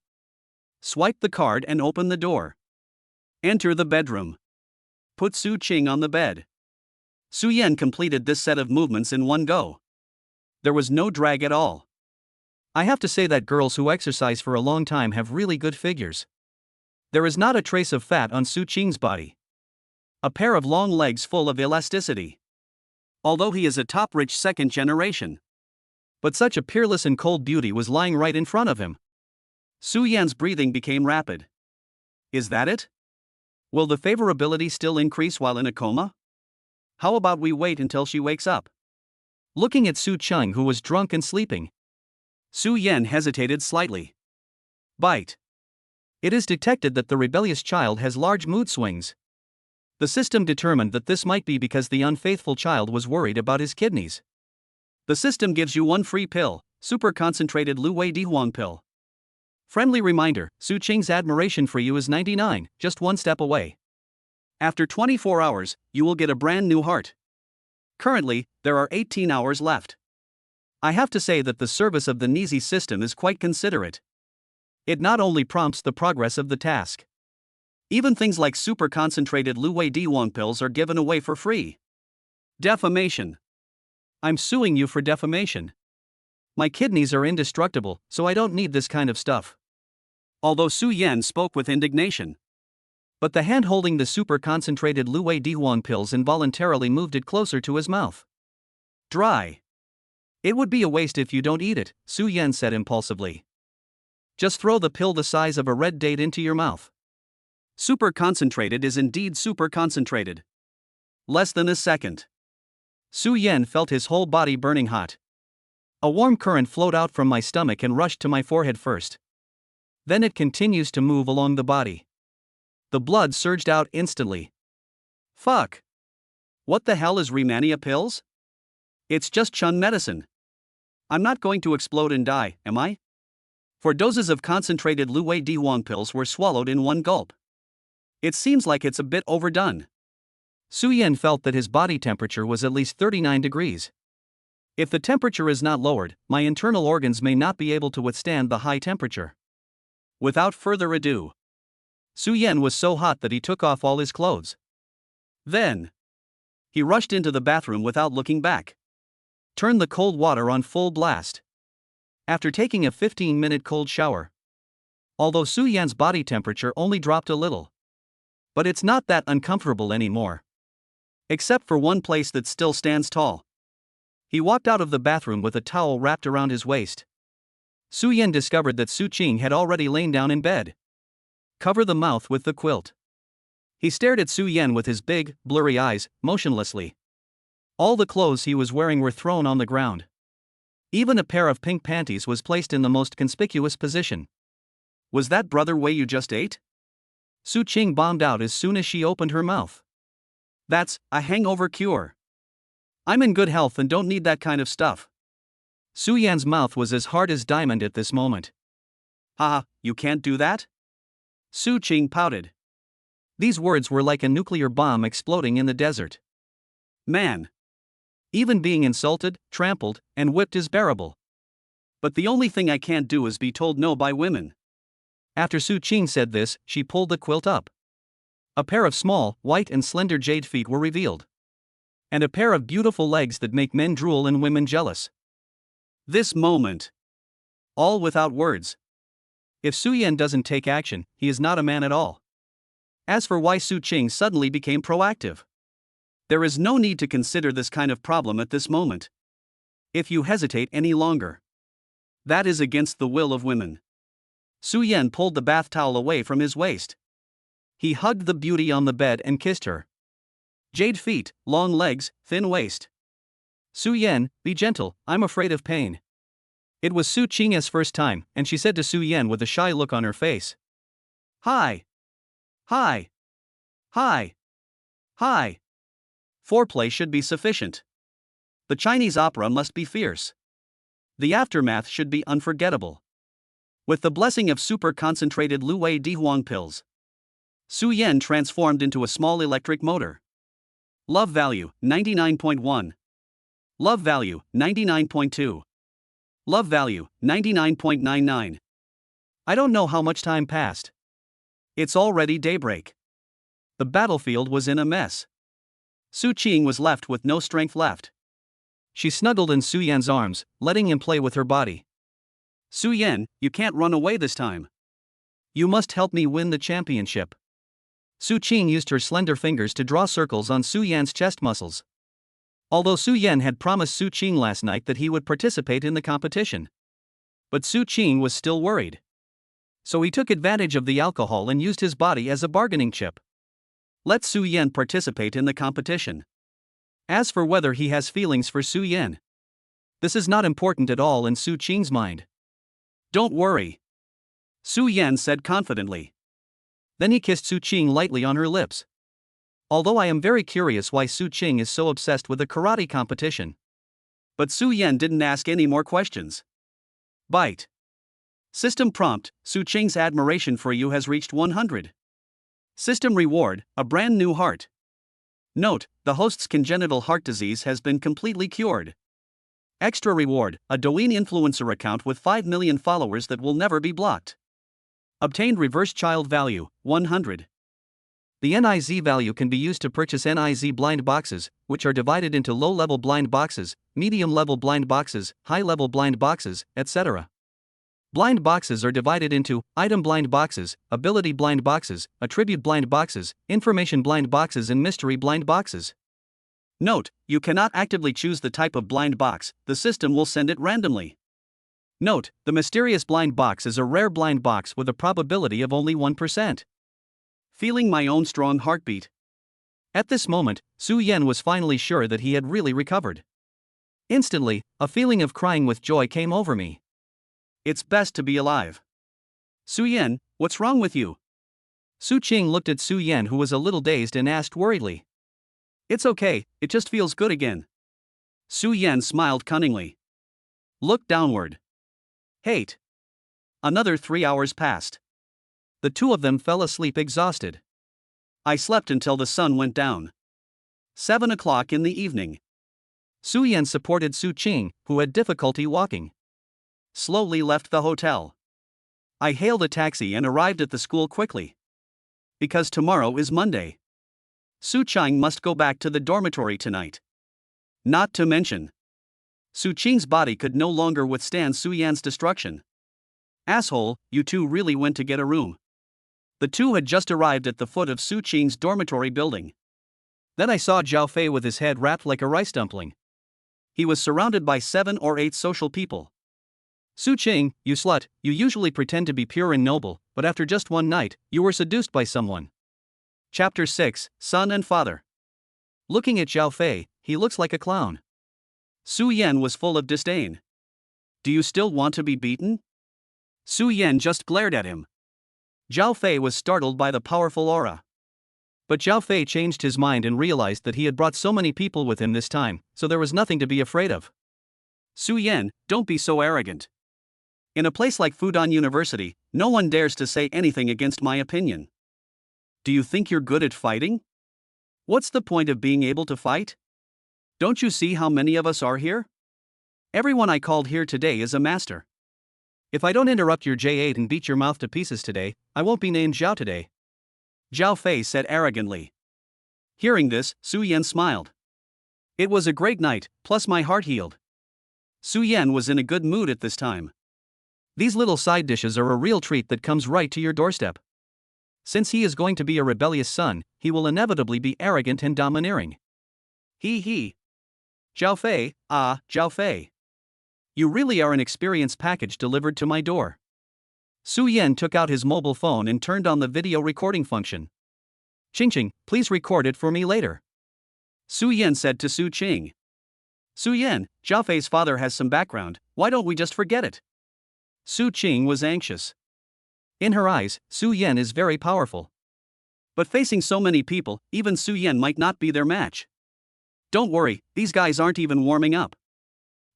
Swipe the card and open the door. Enter the bedroom. Put Su Qing on the bed. Su Yan completed this set of movements in one go. There was no drag at all. I have to say that girls who exercise for a long time have really good figures. There is not a trace of fat on Su Qing's body. A pair of long legs full of elasticity. Although he is a top-rich second generation. But such a peerless and cold beauty was lying right in front of him. Su Yan's breathing became rapid. Is that it? Will the favorability still increase while in a coma? How about we wait until she wakes up? Looking at Su Qing, who was drunk and sleeping, Su Yan hesitated slightly. Bite. It is detected that the rebellious child has large mood swings. The system determined that this might be because the unfaithful child was worried about his kidneys. The system gives you one free pill, super concentrated Lu Wei Dihuang pill. Friendly reminder, Su Qing's admiration for you is 99, just one step away. After 24 hours, you will get a brand new heart. Currently, there are 18 hours left. I have to say that the service of the Nizi system is quite considerate. It not only prompts the progress of the task. Even things like super concentrated Lu Wei Dihuang pills are given away for free. Defamation. I'm suing you for defamation. My kidneys are indestructible, so I don't need this kind of stuff. Although Su Yan spoke with indignation. But the hand holding the super concentrated Lu Wei Dihuang pills involuntarily moved it closer to his mouth. Dry. It would be a waste if you don't eat it, Su Yan said impulsively. Just throw the pill the size of a red date into your mouth. Super concentrated is indeed super concentrated. Less than a second. Su Yan felt his whole body burning hot. A warm current flowed out from my stomach and rushed to my forehead first. Then it continues to move along the body. The blood surged out instantly. Fuck. What the hell is Remania pills? It's just Chun medicine. I'm not going to explode and die, am I? 4 doses of concentrated Lu Wei Dihuang pills were swallowed in one gulp. It seems like it's a bit overdone. Su Yan felt that his body temperature was at least 39 degrees. If the temperature is not lowered, my internal organs may not be able to withstand the high temperature. Without further ado, Su Yan was so hot that he took off all his clothes. Then, he rushed into the bathroom without looking back. Turned the cold water on full blast. After taking a 15-minute cold shower. Although Su Yan's body temperature only dropped a little. But it's not that uncomfortable anymore. Except for one place that still stands tall. He walked out of the bathroom with a towel wrapped around his waist. Su Yan discovered that Su Qing had already lain down in bed. Cover the mouth with the quilt. He stared at Su Yan with his big, blurry eyes, motionlessly. All the clothes he was wearing were thrown on the ground. Even a pair of pink panties was placed in the most conspicuous position. Was that brother Wei you just ate? Su Qing bombed out as soon as she opened her mouth. That's a hangover cure. I'm in good health and don't need that kind of stuff. Su Yan's mouth was as hard as diamond at this moment. Haha, you can't do that? Su Qing pouted. These words were like a nuclear bomb exploding in the desert. Man. Even being insulted, trampled, and whipped is bearable. But the only thing I can't do is be told no by women. After Su Qing said this, she pulled the quilt up. A pair of small, white and slender jade feet were revealed. And a pair of beautiful legs that make men drool and women jealous. This moment. All without words. If Su Yan doesn't take action, he is not a man at all. As for why Su Qing suddenly became proactive. There is no need to consider this kind of problem at this moment. If you hesitate any longer, that is against the will of women. Su Yan pulled the bath towel away from his waist. He hugged the beauty on the bed and kissed her. Jade feet, long legs, thin waist. Su Yan, be gentle, I'm afraid of pain. It was Su Qing's first time, and she said to Su Yan with a shy look on her face. Hi. Hi. Hi. Hi. Foreplay should be sufficient. The Chinese opera must be fierce. The aftermath should be unforgettable. With the blessing of super-concentrated Lu Wei Dihuang pills, Su Yan transformed into a small electric motor. Love value, 99.1. Love value, 99.2. Love value, 99.99. I don't know how much time passed. It's already daybreak. The battlefield was in a mess. Su Qing was left with no strength left. She snuggled in Su Yan's arms, letting him play with her body. Su Yan, you can't run away this time. You must help me win the championship. Su Qing used her slender fingers to draw circles on Su Yan's chest muscles. Although Su Yan had promised Su Qing last night that he would participate in the competition. But Su Qing was still worried. So he took advantage of the alcohol and used his body as a bargaining chip. Let Su Yan participate in the competition. As for whether he has feelings for Su Yan, this is not important at all in Su Qing's mind. Don't worry, Su Yan said confidently. Then he kissed Su Qing lightly on her lips. Although I am very curious why Su Qing is so obsessed with the karate competition. But Su Yan didn't ask any more questions. Bite. System prompt, Su Qing's admiration for you has reached 100. System reward, a brand new heart. Note, the host's congenital heart disease has been completely cured. Extra reward, a Douyin influencer account with 5 million followers that will never be blocked. Obtained reverse child value, 100. The NIZ value can be used to purchase NIZ blind boxes, which are divided into low-level blind boxes, medium-level blind boxes, high-level blind boxes, etc. Blind boxes are divided into item blind boxes, ability blind boxes, attribute blind boxes, information blind boxes, and mystery blind boxes. Note, you cannot actively choose the type of blind box, the system will send it randomly. Note, the mysterious blind box is a rare blind box with a probability of only 1%. Feeling my own strong heartbeat. At this moment, Su Yan was finally sure that he had really recovered. Instantly, a feeling of crying with joy came over me. It's best to be alive. Su Yan, what's wrong with you? Su Qing looked at Su Yan, who was a little dazed, and asked worriedly. It's okay, it just feels good again. Su Yan smiled cunningly. Look downward. Hate. Another 3 hours passed. The two of them fell asleep exhausted. I slept until the sun went down. 7 o'clock in the evening. Su Yan supported Su Qing, who had difficulty walking. Slowly left the hotel. I hailed a taxi and arrived at the school quickly. Because tomorrow is Monday. Su Qing must go back to the dormitory tonight. Not to mention, Su Qing's body could no longer withstand Su Yan's destruction. Asshole, you two really went to get a room. The two had just arrived at the foot of Su Qing's dormitory building. Then I saw Zhao Fei with his head wrapped like a rice dumpling. He was surrounded by 7 or 8 social people. Su Qing, you slut, you usually pretend to be pure and noble, but after just one night, you were seduced by someone. Chapter 6, Son and Father. Looking at Zhao Fei, he looks like a clown. Su Yan was full of disdain. Do you still want to be beaten? Su Yan just glared at him. Zhao Fei was startled by the powerful aura. But Zhao Fei changed his mind and realized that he had brought so many people with him this time, so there was nothing to be afraid of. Su Yan, don't be so arrogant. In a place like Fudan University, no one dares to say anything against my opinion. Do you think you're good at fighting? What's the point of being able to fight? Don't you see how many of us are here? Everyone I called here today is a master. If I don't interrupt your J8 and beat your mouth to pieces today, I won't be named Zhao today. Zhao Fei said arrogantly. Hearing this, Su Yan smiled. It was a great night, plus my heart healed. Su Yan was in a good mood at this time. These little side dishes are a real treat that comes right to your doorstep. Since he is going to be a rebellious son, he will inevitably be arrogant and domineering. He. Zhao Fei, Zhao Fei. You really are an experience package delivered to my door. Su Yan took out his mobile phone and turned on the video recording function. Qing, please record it for me later. Su Yan said to Su Qing. Su Yan, Zhao Fei's father has some background, why don't we just forget it? Su Qing was anxious. In her eyes, Su Yan is very powerful. But facing so many people, even Su Yan might not be their match. Don't worry, these guys aren't even warming up.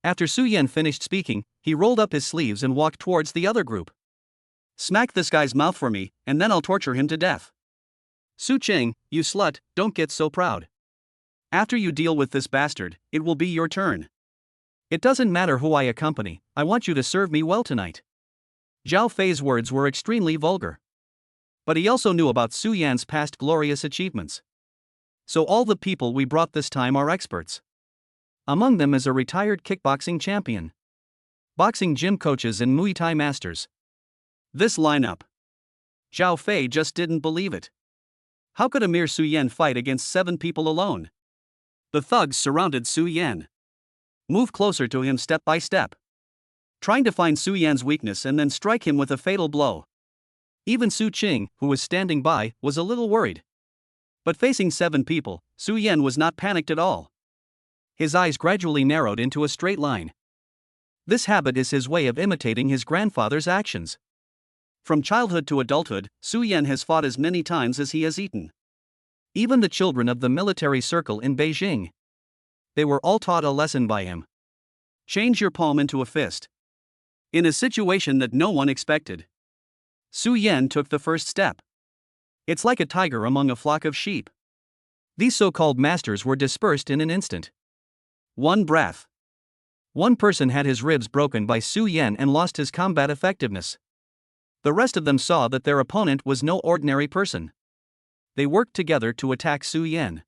After Su Yan finished speaking, he rolled up his sleeves and walked towards the other group. Smack this guy's mouth for me, and then I'll torture him to death. Su Qing, you slut, don't get so proud. After you deal with this bastard, it will be your turn. It doesn't matter who I accompany, I want you to serve me well tonight. Zhao Fei's words were extremely vulgar. But he also knew about Su Yan's past glorious achievements. So all the people we brought this time are experts. Among them is a retired kickboxing champion, boxing gym coaches and Muay Thai masters. This lineup. Zhao Fei just didn't believe it. How could a mere Su Yan fight against 7 people alone? The thugs surrounded Su Yan. Move closer to him step by step. Trying to find Su Yan's weakness and then strike him with a fatal blow. Even Su Qing, who was standing by, was a little worried. But facing 7 people, Su Yan was not panicked at all. His eyes gradually narrowed into a straight line. This habit is his way of imitating his grandfather's actions. From childhood to adulthood, Su Yan has fought as many times as he has eaten. Even the children of the military circle in Beijing. They were all taught a lesson by him. Change your palm into a fist. In a situation that no one expected, Su Yan took the first step. It's like a tiger among a flock of sheep. These so-called masters were dispersed in an instant. One breath. One person had his ribs broken by Su Yan and lost his combat effectiveness. The rest of them saw that their opponent was no ordinary person. They worked together to attack Su Yan.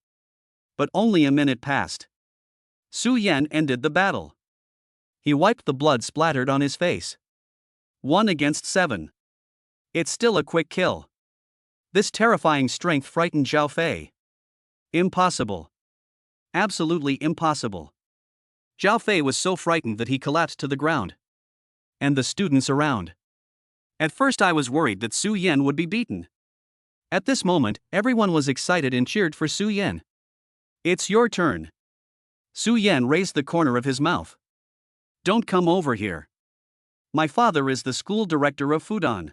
But only a minute passed. Su Yan ended the battle. He wiped the blood splattered on his face. 1 against 7. It's still a quick kill. This terrifying strength frightened Zhao Fei. Impossible. Absolutely impossible. Zhao Fei was so frightened that he collapsed to the ground. And the students around. At first I was worried that Su Yan would be beaten. At this moment, everyone was excited and cheered for Su Yan. It's your turn. Su Yan raised the corner of his mouth. Don't come over here. My father is the school director of Fudan.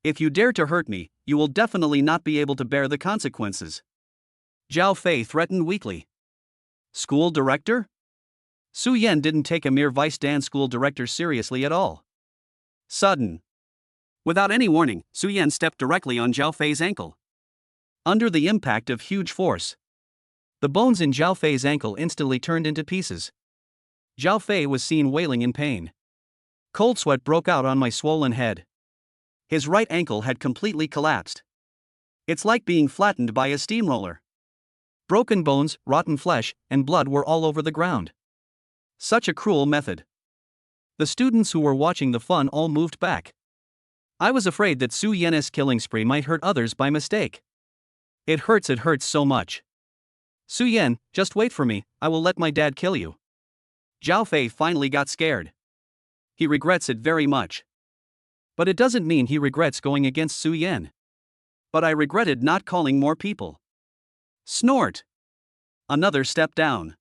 If you dare to hurt me, you will definitely not be able to bear the consequences. Zhao Fei threatened weakly. School director? Su Yan didn't take a mere vice dance school director seriously at all. Sudden. Without any warning, Su Yan stepped directly on Zhao Fei's ankle. Under the impact of huge force, The bones in Zhao Fei's ankle instantly turned into pieces. Zhao Fei was seen wailing in pain. Cold sweat broke out on my swollen head. His right ankle had completely collapsed. It's like being flattened by a steamroller. Broken bones, rotten flesh, and blood were all over the ground. Such a cruel method. The students who were watching the fun all moved back. I was afraid that Su Yan's killing spree might hurt others by mistake. It hurts so much. Su Yan, just wait for me, I will let my dad kill you. Zhao Fei finally got scared. He regrets it very much. But it doesn't mean he regrets going against Su Yan. But I regretted not calling more people. Snort! Another step down.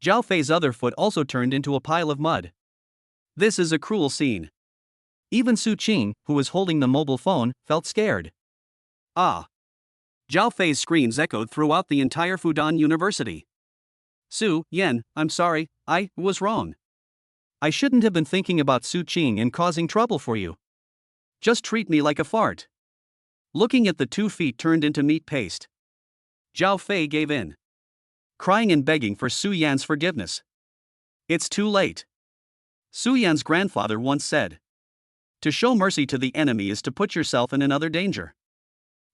Zhao Fei's other foot also turned into a pile of mud. This is a cruel scene. Even Su Qing, who was holding the mobile phone, felt scared. Ah! Zhao Fei's screams echoed throughout the entire Fudan University. Su Yan, I'm sorry, I was wrong. I shouldn't have been thinking about Su Qing and causing trouble for you. Just treat me like a fart. Looking at the 2 feet turned into meat paste, Zhao Fei gave in, crying and begging for Su Yan's forgiveness. It's too late. Su Yan's grandfather once said, to show mercy to the enemy is to put yourself in another danger.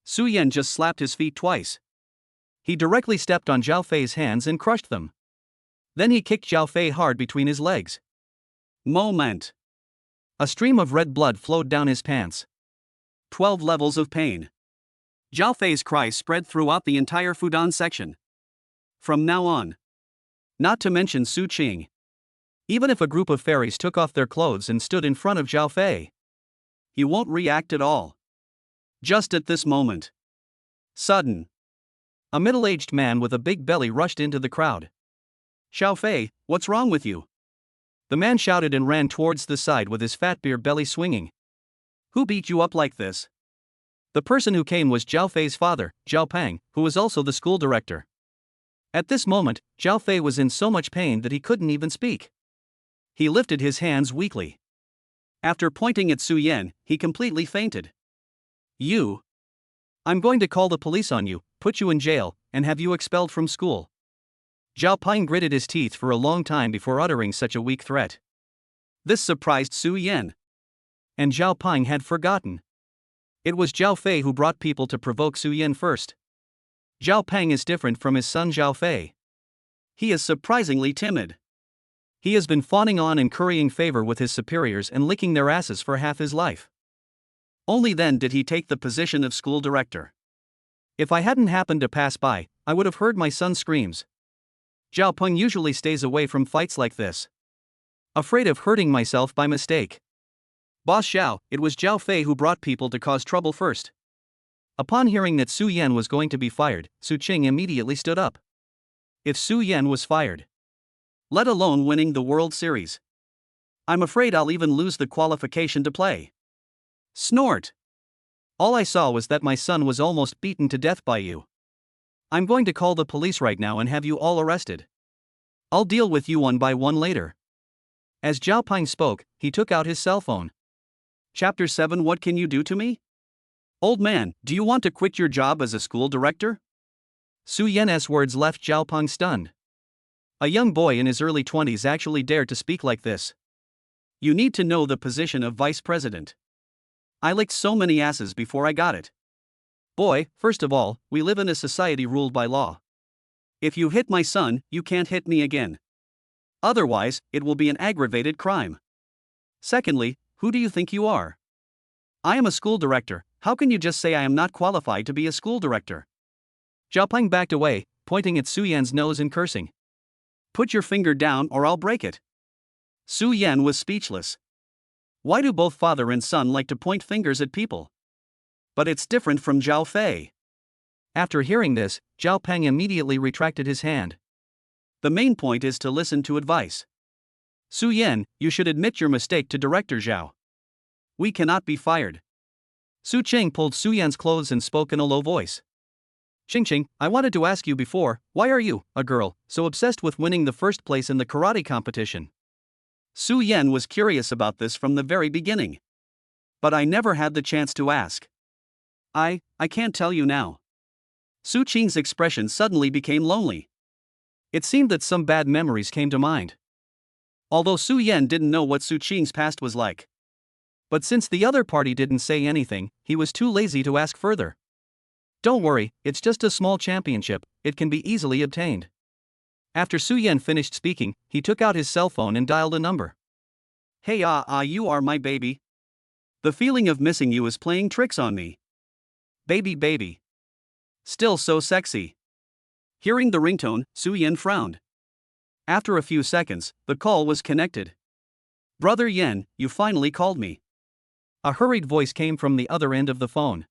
Su Yan just slapped his feet twice. He directly stepped on Zhao Fei's hands and crushed them. Then he kicked Zhao Fei hard between his legs. Moment. A stream of red blood flowed down his pants. 12 levels of pain. Zhao Fei's cries spread throughout the entire Fudan section. From now on. Not to mention Su Qing. Even if a group of fairies took off their clothes and stood in front of Zhao Fei, he won't react at all. Just at this moment. Sudden. A middle-aged man with a big belly rushed into the crowd. Zhao Fei, what's wrong with you? The man shouted and ran towards the side with his fat beer belly swinging. Who beat you up like this? The person who came was Zhao Fei's father, Zhao Pang, who was also the school director. At this moment, Zhao Fei was in so much pain that he couldn't even speak. He lifted his hands weakly. After pointing at Su Yan, he completely fainted. You. I'm going to call the police on you, put you in jail, and have you expelled from school. Zhao Pang gritted his teeth for a long time before uttering such a weak threat. This surprised Su Yan. And Zhao Pang had forgotten. It was Zhao Fei who brought people to provoke Su Yan first. Zhao Pang is different from his son Zhao Fei. He is surprisingly timid. He has been fawning on and currying favor with his superiors and licking their asses for half his life. Only then did he take the position of school director. If I hadn't happened to pass by, I would have heard my son's screams. Zhao Peng usually stays away from fights like this. Afraid of hurting myself by mistake. Boss Xiao, it was Zhao Fei who brought people to cause trouble first. Upon hearing that Su Yan was going to be fired, Su Qing immediately stood up. If Su Yan was fired, let alone winning the World Series, I'm afraid I'll even lose the qualification to play. Snort. All I saw was that my son was almost beaten to death by you. I'm going to call the police right now and have you all arrested. I'll deal with you one by one later. As Zhao Peng spoke, he took out his cell phone. Chapter 7 What can you do to me? Old man, do you want to quit your job as a school director? Su Yan's words left Zhao Peng stunned. A young boy in his early 20s actually dared to speak like this. You need to know the position of vice president. I licked so many asses before I got it. Boy, first of all, we live in a society ruled by law. If you hit my son, you can't hit me again. Otherwise, it will be an aggravated crime. Secondly, who do you think you are? I am a school director, how can you just say I am not qualified to be a school director? Zhao Peng backed away, pointing at Su Yan's nose and cursing. Put your finger down or I'll break it. Su Yan was speechless. Why do both father and son like to point fingers at people? But it's different from Zhao Fei. After hearing this, Zhao Peng immediately retracted his hand. The main point is to listen to advice. Su Yan, you should admit your mistake to Director Zhao. We cannot be fired. Su Qing pulled Su Yan's clothes and spoke in a low voice. Qing, I wanted to ask you before, why are you, a girl, so obsessed with winning the first place in the karate competition? Su Yan was curious about this from the very beginning. But I never had the chance to ask. I can't tell you now. Su Qing's expression suddenly became lonely. It seemed that some bad memories came to mind. Although Su Yan didn't know what Su Qing's past was like. But since the other party didn't say anything, he was too lazy to ask further. Don't worry, it's just a small championship, it can be easily obtained. After Su Yan finished speaking, he took out his cell phone and dialed a number. Hey you are my baby. The feeling of missing you is playing tricks on me. Baby. Still so sexy. Hearing the ringtone, Su Yan frowned. After a few seconds, the call was connected. Brother Yan, you finally called me. A hurried voice came from the other end of the phone.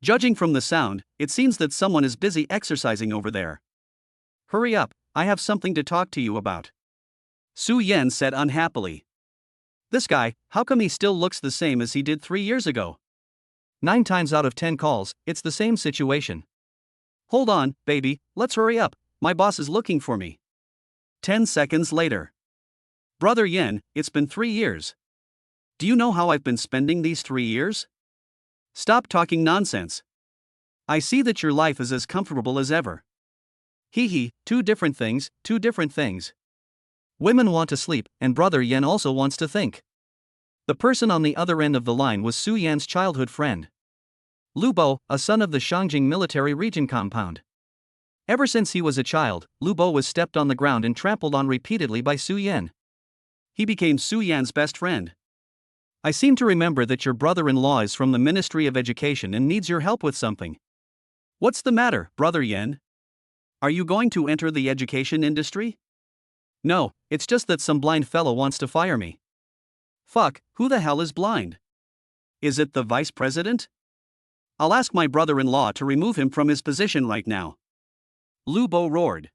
Judging from the sound, it seems that someone is busy exercising over there. Hurry up, I have something to talk to you about. Su Yan said unhappily. This guy, how come he still looks the same as he did 3 years ago? 9 times out of 10 calls, it's the same situation. Hold on, baby, let's hurry up, my boss is looking for me. 10 seconds later. Brother Yan, it's been 3 years. Do you know how I've been spending these 3 years? Stop talking nonsense. I see that your life is as comfortable as ever. Hee, 2 different things. Women want to sleep, and Brother Yan also wants to think. The person on the other end of the line was Su Yan's childhood friend. Lu Bo, a son of the Shangjing military region compound. Ever since he was a child, Lu Bo was stepped on the ground and trampled on repeatedly by Su Yan. He became Su Yan's best friend. I seem to remember that your brother-in-law is from the Ministry of Education and needs your help with something. What's the matter, Brother Yan? Are you going to enter the education industry? No, it's just that some blind fellow wants to fire me. Fuck, who the hell is blind? Is it the vice president? I'll ask my brother-in-law to remove him from his position right now. Lu Bo roared.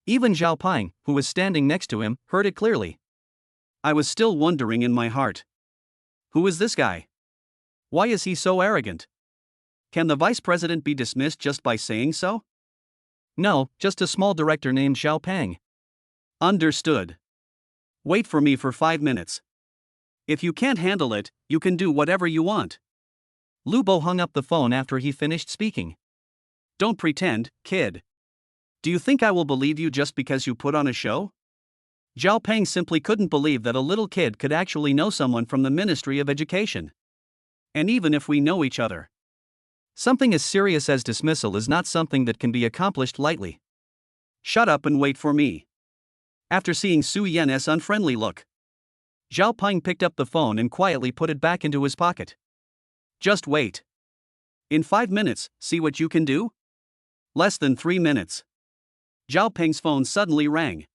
Even Zhao Ping, who was standing next to him, heard it clearly. I was still wondering in my heart. Who is this guy? Why is he so arrogant? Can the vice president be dismissed just by saying so? No, just a small director named Zhao Ping. Understood. Wait for me for 5 minutes. If you can't handle it, you can do whatever you want. Lu Bo hung up the phone after he finished speaking. Don't pretend, kid. Do you think I will believe you just because you put on a show? Zhao Ping simply couldn't believe that a little kid could actually know someone from the Ministry of Education. And even if we know each other, something as serious as dismissal is not something that can be accomplished lightly. Shut up and wait for me. After seeing Su Yan's unfriendly look, Zhao Ping picked up the phone and quietly put it back into his pocket. Just wait. In 5 minutes, see what you can do? Less than 3 minutes. Zhao Ping's phone suddenly rang.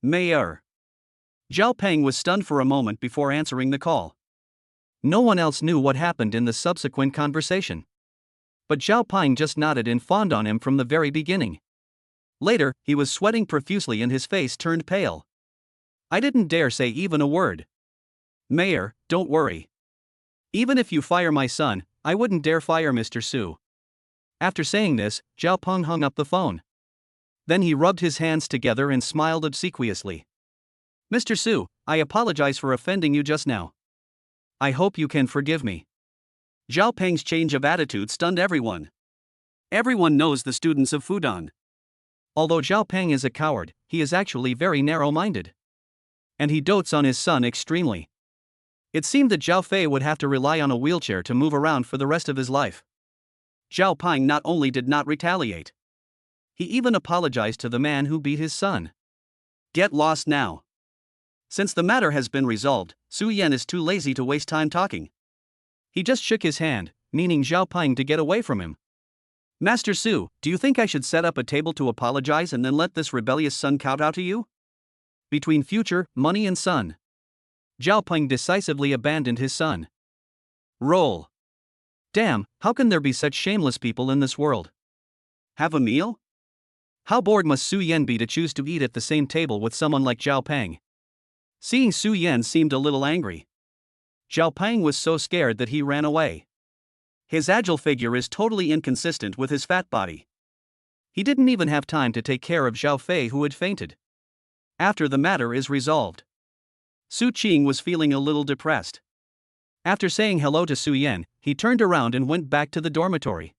Mayor. Zhao Ping was stunned for a moment before answering the call. No one else knew what happened in the subsequent conversation. But Zhao Ping just nodded and fawned on him from the very beginning. Later, he was sweating profusely and his face turned pale. I didn't dare say even a word. Mayor, don't worry. Even if you fire my son, I wouldn't dare fire Mr. Su. After saying this, Zhao Ping hung up the phone. Then he rubbed his hands together and smiled obsequiously. Mr. Su, I apologize for offending you just now. I hope you can forgive me. Zhao Ping's change of attitude stunned everyone. Everyone knows the students of Fudan. Although Zhao Ping is a coward, he is actually very narrow-minded. And he dotes on his son extremely. It seemed that Zhao Fei would have to rely on a wheelchair to move around for the rest of his life. Zhao Ping not only did not retaliate, he even apologized to the man who beat his son. Get lost now. Since the matter has been resolved, Su Yan is too lazy to waste time talking. He just shook his hand, meaning Zhao Ping to get away from him. Master Su, do you think I should set up a table to apologize and then let this rebellious son kowtow to you? Between future, money and son. Zhao Ping decisively abandoned his son. Roll. Damn, how can there be such shameless people in this world? Have a meal? How bored must Su Yan be to choose to eat at the same table with someone like Zhao Ping? Seeing Su Yan seemed a little angry. Zhao Ping was so scared that he ran away. His agile figure is totally inconsistent with his fat body. He didn't even have time to take care of Zhao Fei, who had fainted. After the matter is resolved, Su Qing was feeling a little depressed. After saying hello to Su Yan, he turned around and went back to the dormitory.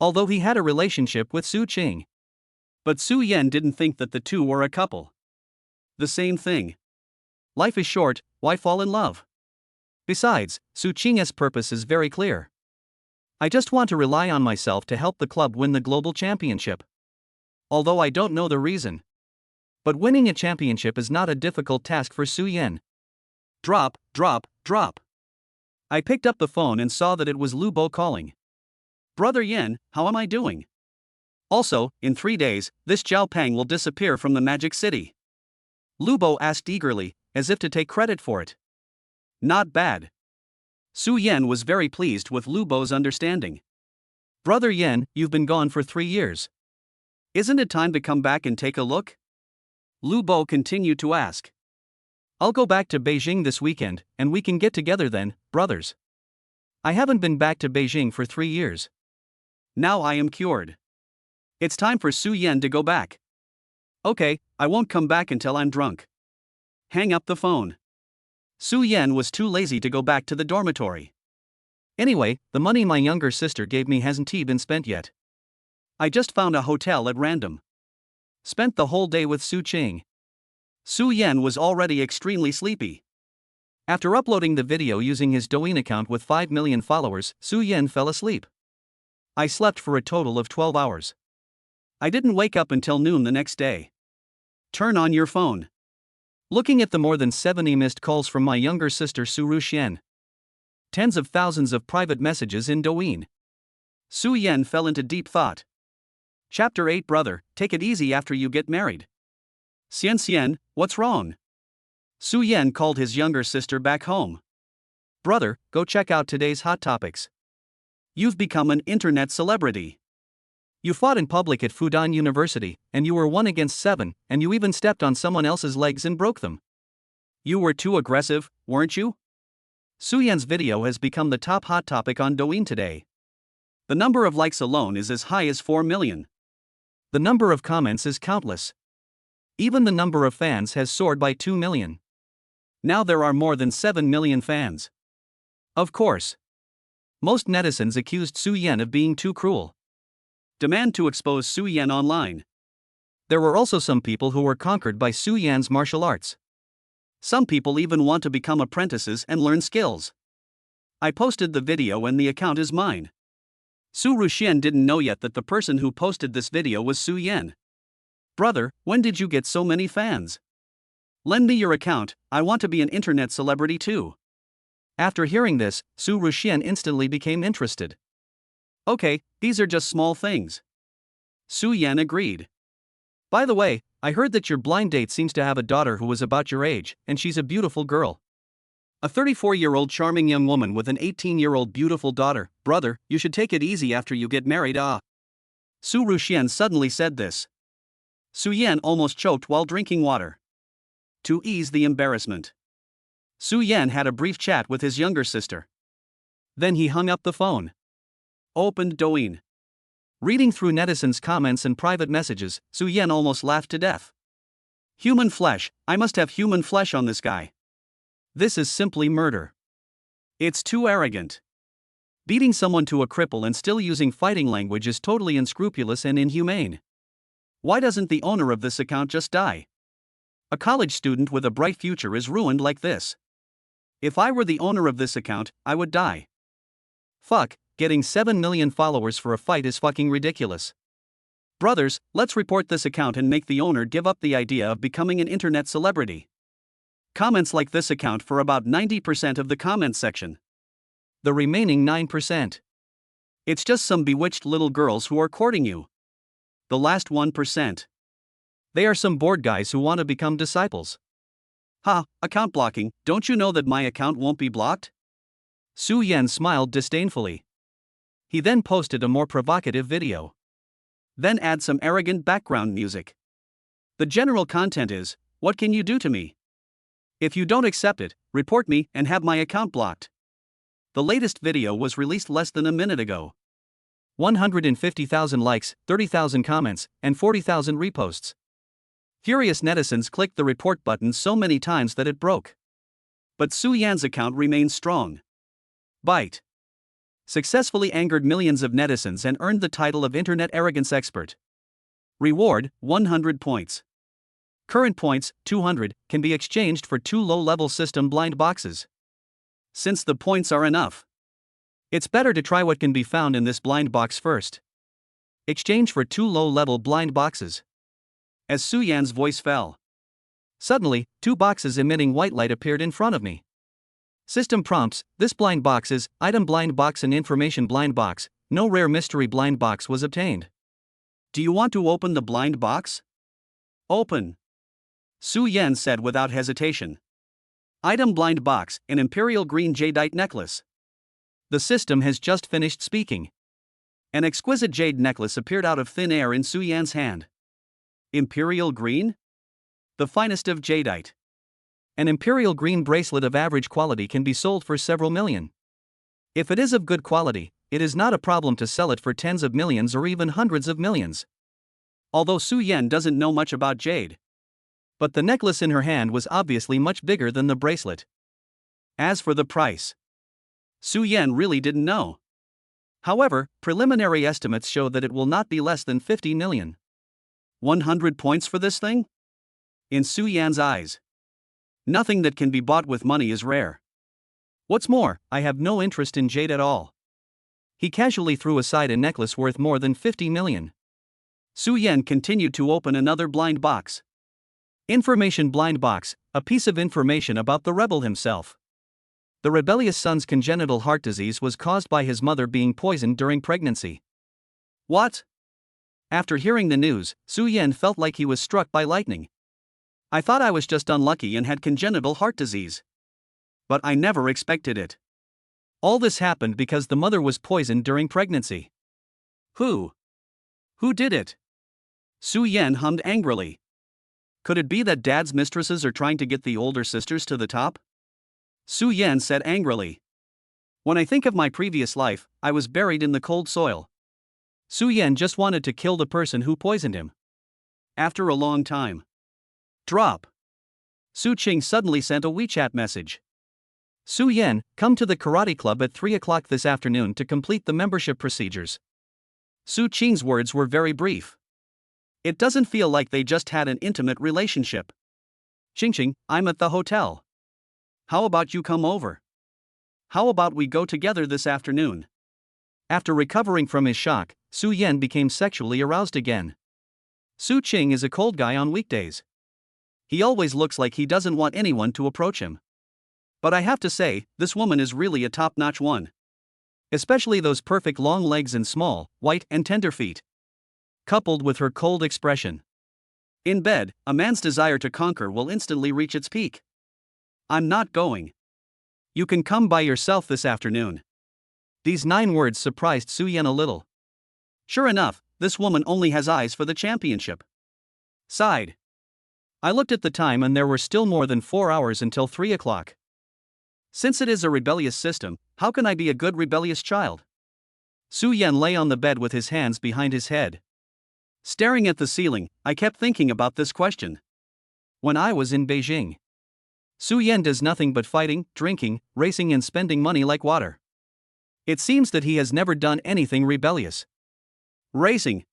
although he had a relationship with Su Qing. But Su Yan didn't think that the two were a couple. The same thing. Life is short, why fall in love? Besides, Su Qing's purpose is very clear. I just want to rely on myself to help the club win the global championship. Although I don't know the reason. But winning a championship is not a difficult task for Su Yan. Drop, drop, drop. I picked up the phone and saw that it was Lu Bo calling. Brother Yan, how am I doing? Also, in 3 days, this Zhao Pang will disappear from the Magic City. Lu Bo asked eagerly, as if to take credit for it. Not bad. Su Yan was very pleased with Lu Bo's understanding. Brother Yan, you've been gone for 3 years. Isn't it time to come back and take a look? Lu Bo continued to ask. I'll go back to Beijing this weekend, and we can get together then, brothers. I haven't been back to Beijing for 3 years. Now I am cured. It's time for Su Yan to go back. Okay, I won't come back until I'm drunk. Hang up the phone. Su Yan was too lazy to go back to the dormitory. Anyway, the money my younger sister gave me hasn't been spent yet. I just found a hotel at random. Spent the whole day with Su Qing. Su Yan was already extremely sleepy. After uploading the video using his Douyin account with 5 million followers, Su Yan fell asleep. I slept for a total of 12 hours. I didn't wake up until noon the next day. Turn on your phone. Looking at the more than 70 missed calls from my younger sister Su Ruxian. Tens of thousands of private messages in Douyin. Su Yan fell into deep thought. Chapter 8. Brother, take it easy after you get married. Xian, what's wrong? Su Yan called his younger sister back home. Brother, go check out today's hot topics. You've become an internet celebrity. You fought in public at Fudan University, and you were 1 against 7, and you even stepped on someone else's legs and broke them. You were too aggressive, weren't you? Su Yan's video has become the top hot topic on Douyin today. The number of likes alone is as high as 4 million. The number of comments is countless. Even the number of fans has soared by 2 million. Now there are more than 7 million fans. Of course. Most netizens accused Su Yan of being too cruel. Demand to expose Su Yan online. There were also some people who were conquered by Su Yan's martial arts. Some people even want to become apprentices and learn skills. I posted the video and the account is mine. Su Ruxian didn't know yet that the person who posted this video was Su Yan. Brother, when did you get so many fans? Lend me your account, I want to be an internet celebrity too. After hearing this, Su Ruxian instantly became interested. Okay, these are just small things. Su Yan agreed. By the way, I heard that your blind date seems to have a daughter who was about your age, and she's a beautiful girl. A 34-year-old charming young woman with an 18-year-old beautiful daughter. Brother, you should take it easy after you get married. Su Ruxian suddenly said this. Su Yan almost choked while drinking water. To ease the embarrassment, Su Yan had a brief chat with his younger sister. Then he hung up the phone. Opened Douyin. Reading through netizens' comments and private messages, Su Yan almost laughed to death. Human flesh, I must have human flesh on this guy. This is simply murder. It's too arrogant. Beating someone to a cripple and still using fighting language is totally unscrupulous and inhumane. Why doesn't the owner of this account just die? A college student with a bright future is ruined like this. If I were the owner of this account, I would die. Fuck, getting 7 million followers for a fight is fucking ridiculous. Brothers, let's report this account and make the owner give up the idea of becoming an internet celebrity. Comments like this account for about 90% of the comment section. The remaining 9%. It's just some bewitched little girls who are courting you. The last 1%. They are some bored guys who want to become disciples. Ha, account blocking, don't you know that my account won't be blocked? Su Yan smiled disdainfully. He then posted a more provocative video. Then add some arrogant background music. The general content is, what can you do to me? If you don't accept it, report me and have my account blocked. The latest video was released less than a minute ago. 150,000 likes, 30,000 comments, and 40,000 reposts. Furious netizens clicked the report button so many times that it broke. But Su Yan's account remains strong. Bite. Successfully angered millions of netizens and earned the title of Internet Arrogance Expert. Reward, 100 points. Current points, 200, can be exchanged for 2 low-level system blind boxes. Since the points are enough, it's better to try what can be found in this blind box first. Exchange for 2 low-level blind boxes. As Su Yan's voice fell, suddenly, 2 boxes emitting white light appeared in front of me. System prompts: this blind box is item blind box and information blind box. No rare mystery blind box was obtained. Do you want to open the blind box? Open. Su Yan said without hesitation. Item blind box, an imperial green jadeite necklace. The system has just finished speaking. An exquisite jade necklace appeared out of thin air in Su Yan's hand. Imperial green? The finest of jadeite. An imperial green bracelet of average quality can be sold for several million. If it is of good quality, it is not a problem to sell it for tens of millions or even hundreds of millions. Although Su Yan doesn't know much about jade, but the necklace in her hand was obviously much bigger than the bracelet. As for the price, Su Yan really didn't know. However, preliminary estimates show that it will not be less than 50 million. 100 points for this thing? In Su Yan's eyes, nothing that can be bought with money is rare. What's more, I have no interest in jade at all. He casually threw aside a necklace worth more than 50 million. Su Yan continued to open another blind box. Information blind box, a piece of information about the rebel himself. The rebellious son's congenital heart disease was caused by his mother being poisoned during pregnancy. What? After hearing the news, Su Yan felt like he was struck by lightning. I thought I was just unlucky and had congenital heart disease. But I never expected it. All this happened because the mother was poisoned during pregnancy. Who? Who did it? Su Yan hummed angrily. Could it be that Dad's mistresses are trying to get the older sisters to the top? Su Yan said angrily. When I think of my previous life, I was buried in the cold soil. Su Yan just wanted to kill the person who poisoned him. After a long time. Drop. Su Qing suddenly sent a WeChat message. Su Yan, come to the karate club at 3 o'clock this afternoon to complete the membership procedures. Su Qing's words were very brief. It doesn't feel like they just had an intimate relationship. Qing, I'm at the hotel. How about you come over? How about we go together this afternoon? After recovering from his shock, Su Yan became sexually aroused again. Su Qing is a cold guy on weekdays. He always looks like he doesn't want anyone to approach him. But I have to say, this woman is really a top-notch one. Especially those perfect long legs and small, white and tender feet. Coupled with her cold expression. In bed, a man's desire to conquer will instantly reach its peak. I'm not going. You can come by yourself this afternoon. These 9 words surprised Su Yan a little. Sure enough, this woman only has eyes for the championship. Sighed. I looked at the time and there were still more than 4 hours until 3 o'clock. Since it is a rebellious system, how can I be a good rebellious child? Su Yan lay on the bed with his hands behind his head. Staring at the ceiling, I kept thinking about this question. When I was in Beijing, Su Yan does nothing but fighting, drinking, racing and spending money like water. It seems that he has never done anything rebellious. Racing.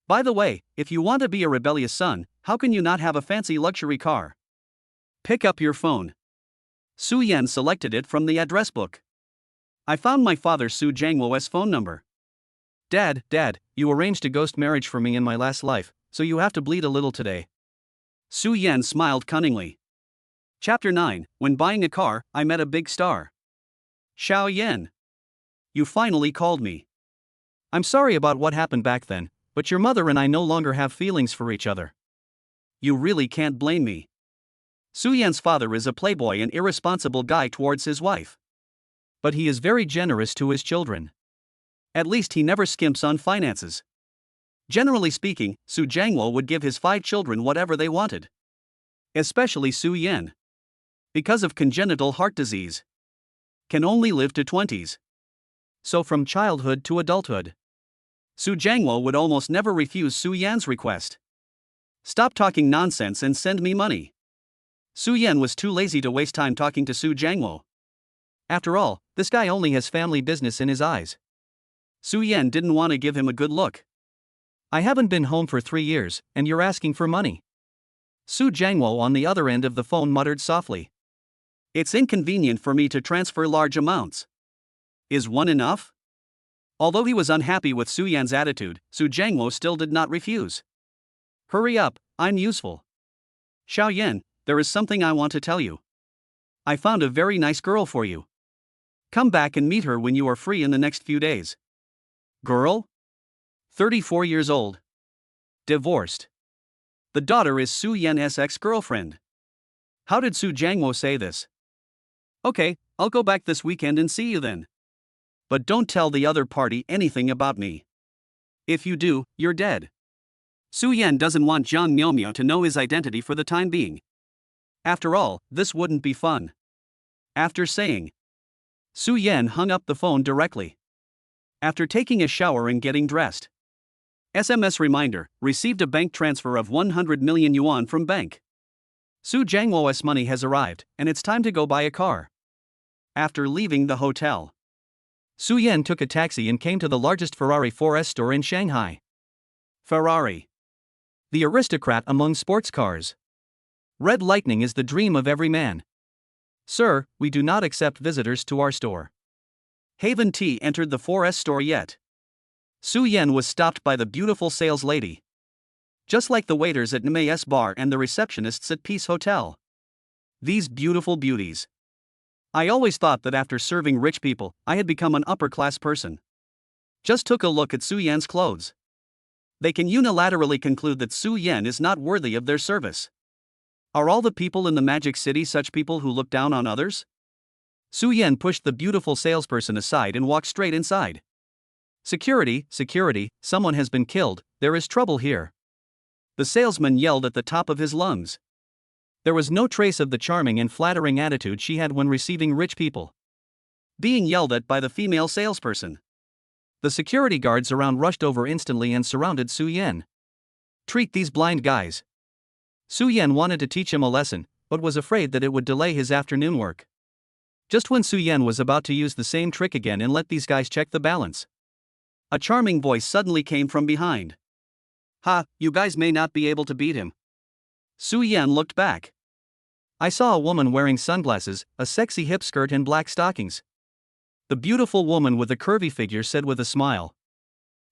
By the way, if you want to be a rebellious son, how can you not have a fancy luxury car? Pick up your phone. Su Yan selected it from the address book. I found my father Su Jiangwo's phone number. Dad, you arranged a ghost marriage for me in my last life, so you have to bleed a little today. Su Yan smiled cunningly. Chapter 9, When buying a car, I met a big star. Xiao Yan. You finally called me. I'm sorry about what happened back then, but your mother and I no longer have feelings for each other. You really can't blame me. Su Yan's father is a playboy and irresponsible guy towards his wife. But he is very generous to his children. At least he never skimps on finances. Generally speaking, Su Jiangwo would give his 5 children whatever they wanted. Especially Su Yan. Because of congenital heart disease. Can only live to 20s. So from childhood to adulthood. Su Jiangwo would almost never refuse Su Yan's request. Stop talking nonsense and send me money. Su Yan was too lazy to waste time talking to Su Jiangwo. After all, This guy only has family business in his eyes. Su Yan didn't want to give him a good look. I haven't been home for 3 years, and you're asking for money. Su Jiangwo on the other end of the phone muttered softly. It's inconvenient for me to transfer large amounts. Is one enough? Although he was unhappy with Su Yan's attitude, Su Jiangwo still did not refuse. Hurry up, I'm useful. Xiao Yan, there is something I want to tell you. I found a very nice girl for you. Come back and meet her when you are free in the next few days. Girl? 34 years old. Divorced. The daughter is Su Yan's ex-girlfriend. How did Su Jiangwo say this? Okay, I'll go back this weekend and see you then. But don't tell the other party anything about me. If you do, you're dead. Su Yan doesn't want Jiang Miaomio to know his identity for the time being. After all, this wouldn't be fun. After saying, Su Yan hung up the phone directly. After taking a shower and getting dressed. SMS reminder, received a bank transfer of 100 million yuan from bank. Su Jiangwo's money has arrived, and it's time to go buy a car. After leaving the hotel, Su Yan took a taxi and came to the largest Ferrari 4S store in Shanghai. Ferrari. The aristocrat among sports cars. Red Lightning is the dream of every man. Sir, we do not accept visitors to our store. Haven T entered the 4S store yet. Su Yan was stopped by the beautiful sales lady. Just like the waiters at Nme's bar and the receptionists at Peace Hotel. These beautiful beauties. I always thought that after serving rich people, I had become an upper-class person. Just took a look at Su Yan's clothes. They can unilaterally conclude that Su Yan is not worthy of their service. Are all the people in the Magic City such people who look down on others? Su Yan pushed the beautiful salesperson aside and walked straight inside. Security, security, someone has been killed, there is trouble here. The salesman yelled at the top of his lungs. There was no trace of the charming and flattering attitude she had when receiving rich people. Being yelled at by the female salesperson. The security guards around rushed over instantly and surrounded Su Yan. Treat these blind guys. Su Yan wanted to teach him a lesson, but was afraid that it would delay his afternoon work. Just when Su Yan was about to use the same trick again and let these guys check the balance, a charming voice suddenly came from behind. Ha, you guys may not be able to beat him. Su Yan looked back. I saw a woman wearing sunglasses, a sexy hip skirt and black stockings. The beautiful woman with the curvy figure said with a smile.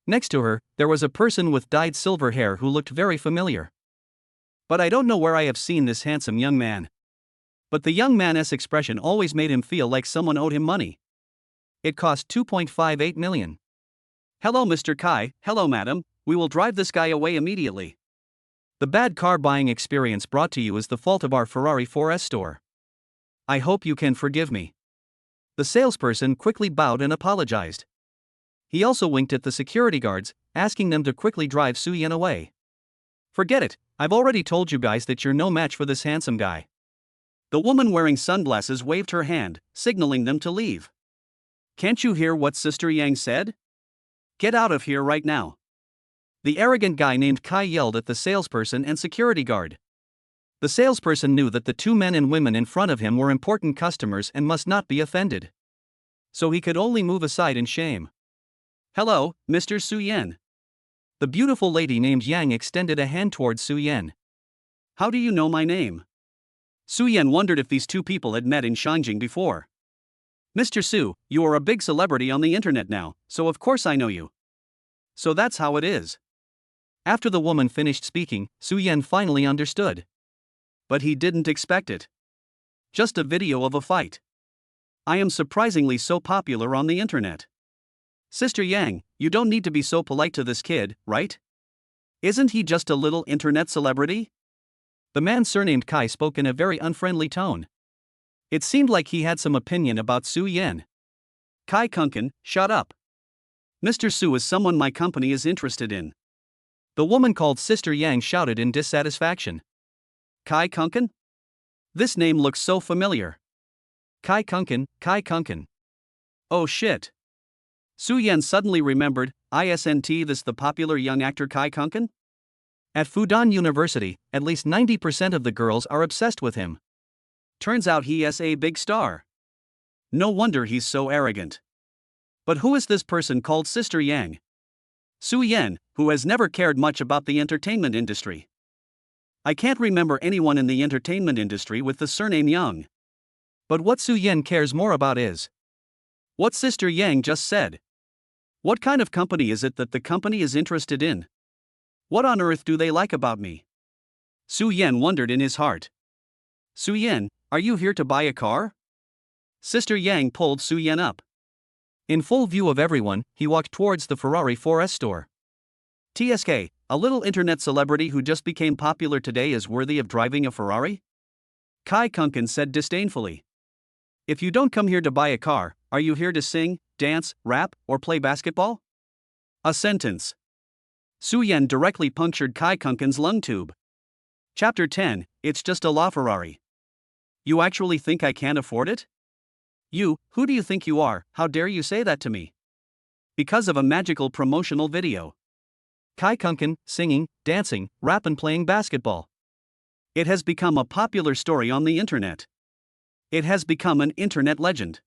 Next to her, there was a person with dyed silver hair who looked very familiar. But I don't know where I have seen this handsome young man. But the young man's expression always made him feel like someone owed him money. It cost 2.58 million. Hello Mr. Kai, hello madam, we will drive this guy away immediately. The bad car buying experience brought to you is the fault of our Ferrari 4S store. I hope you can forgive me. The salesperson quickly bowed and apologized. He also winked at the security guards, asking them to quickly drive Su Yan away. Forget it, I've already told you guys that you're no match for this handsome guy. The woman wearing sunglasses waved her hand, signaling them to leave. Can't you hear what Sister Yang said? Get out of here right now. The arrogant guy named Kai yelled at the salesperson and security guard. The salesperson knew that the two men and women in front of him were important customers and must not be offended. So he could only move aside in shame. Hello, Mr. Su Yan. The beautiful lady named Yang extended a hand towards Su Yan. How do you know my name? Su Yan wondered if these two people had met in Shangjing before. Mr. Su, you are a big celebrity on the internet now, so of course I know you. So that's how it is. After the woman finished speaking, Su Yan finally understood. But he didn't expect it. Just a video of a fight. I am surprisingly so popular on the internet. Sister Yang, you don't need to be so polite to this kid, right? Isn't he just a little internet celebrity? The man surnamed Kai spoke in a very unfriendly tone. It seemed like he had some opinion about Su Yan. Kai Kunken, shut up. Mr. Su is someone my company is interested in. The woman called Sister Yang shouted in dissatisfaction. Kai Kunken? This name looks so familiar. Kai Kunken, Kai Kunken. Oh shit. Su Yan suddenly remembered, isn't this the popular young actor Kai Kunken? At Fudan University, at least 90% of the girls are obsessed with him. Turns out he is a big star. No wonder he's so arrogant. But who is this person called Sister Yang? Su Yan, who has never cared much about the entertainment industry. I can't remember anyone in the entertainment industry with the surname Yang. But what Su Yan cares more about is what Sister Yang just said. What kind of company is it that the company is interested in? What on earth do they like about me? Su Yan wondered in his heart. Su Yan, are you here to buy a car? Sister Yang pulled Su Yan up. In full view of everyone, he walked towards the Ferrari 4S store. TSK, a little internet celebrity who just became popular today is worthy of driving a Ferrari? Kai Kunken said disdainfully. If you don't come here to buy a car, are you here to sing, dance, rap, or play basketball? A sentence. Su Yan directly punctured Kai Kunken's lung tube. Chapter 10, It's just a LaFerrari. You actually think I can't afford it? You, who do you think you are, how dare you say that to me? Because of a magical promotional video. Kai Kunken, singing, dancing, rap and playing basketball. It has become a popular story on the internet. It has become an internet legend.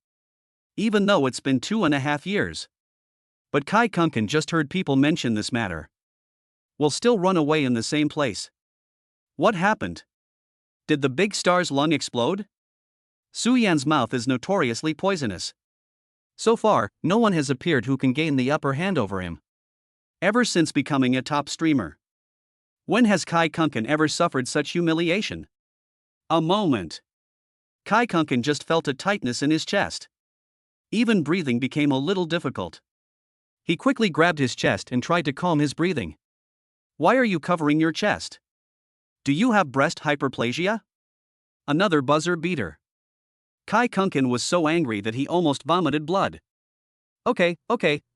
Even though it's been 2.5 years. But Kai Kunken just heard people mention this matter. Will still run away in the same place. What happened? Did the big star's lung explode? Su Yan's mouth is notoriously poisonous. So far, no one has appeared who can gain the upper hand over him. Ever since becoming a top streamer. When has Kai Kunken ever suffered such humiliation? A moment. Kai Kunken just felt a tightness in his chest. Even breathing became a little difficult. He quickly grabbed his chest and tried to calm his breathing. Why are you covering your chest? Do you have breast hyperplasia? Another buzzer beater. Kai Kunken was so angry that he almost vomited blood. Okay,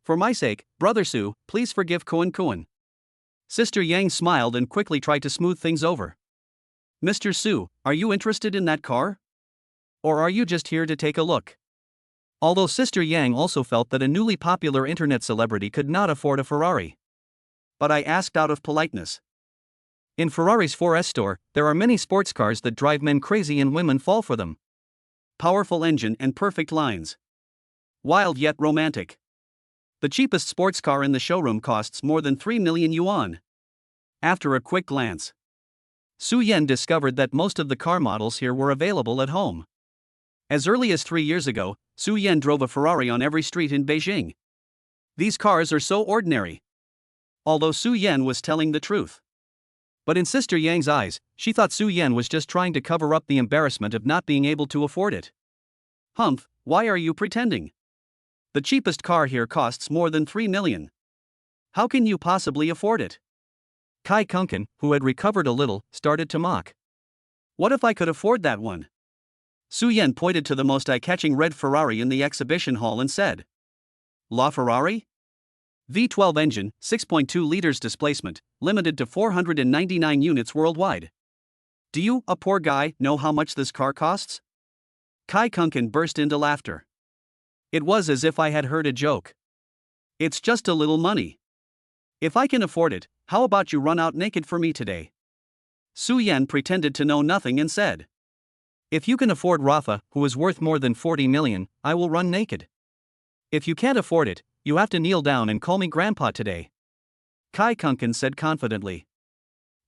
for my sake, Brother Su, please forgive Kuan. Sister Yang smiled and quickly tried to smooth things over. Mr. Su, are you interested in that car? Or are you just here to take a look? Although Sister Yang also felt that a newly popular internet celebrity could not afford a Ferrari. But I asked out of politeness. In Ferrari's 4S store, there are many sports cars that drive men crazy and women fall for them. Powerful engine and perfect lines. Wild yet romantic. The cheapest sports car in the showroom costs more than 3 million yuan. After a quick glance, Su Yan discovered that most of the car models here were available at home. As early as 3 years ago, Su Yan drove a Ferrari on every street in Beijing. These cars are so ordinary. Although Su Yan was telling the truth. But in Sister Yang's eyes, she thought Su Yan was just trying to cover up the embarrassment of not being able to afford it. Humph, why are you pretending? The cheapest car here costs more than 3 million. How can you possibly afford it? Kai Kunken, who had recovered a little, started to mock. What if I could afford that one? Su Yan pointed to the most eye-catching red Ferrari in the exhibition hall and said. LaFerrari? V12 engine, 6.2 liters displacement, limited to 499 units worldwide. Do you, a poor guy, know how much this car costs? Kai Kunken burst into laughter. It was as if I had heard a joke. It's just a little money. If I can afford it, how about you run out naked for me today? Su Yan pretended to know nothing and said. If you can afford Rafa, who is worth more than 40 million, I will run naked. If you can't afford it, you have to kneel down and call me grandpa today. Kai Kunken said confidently.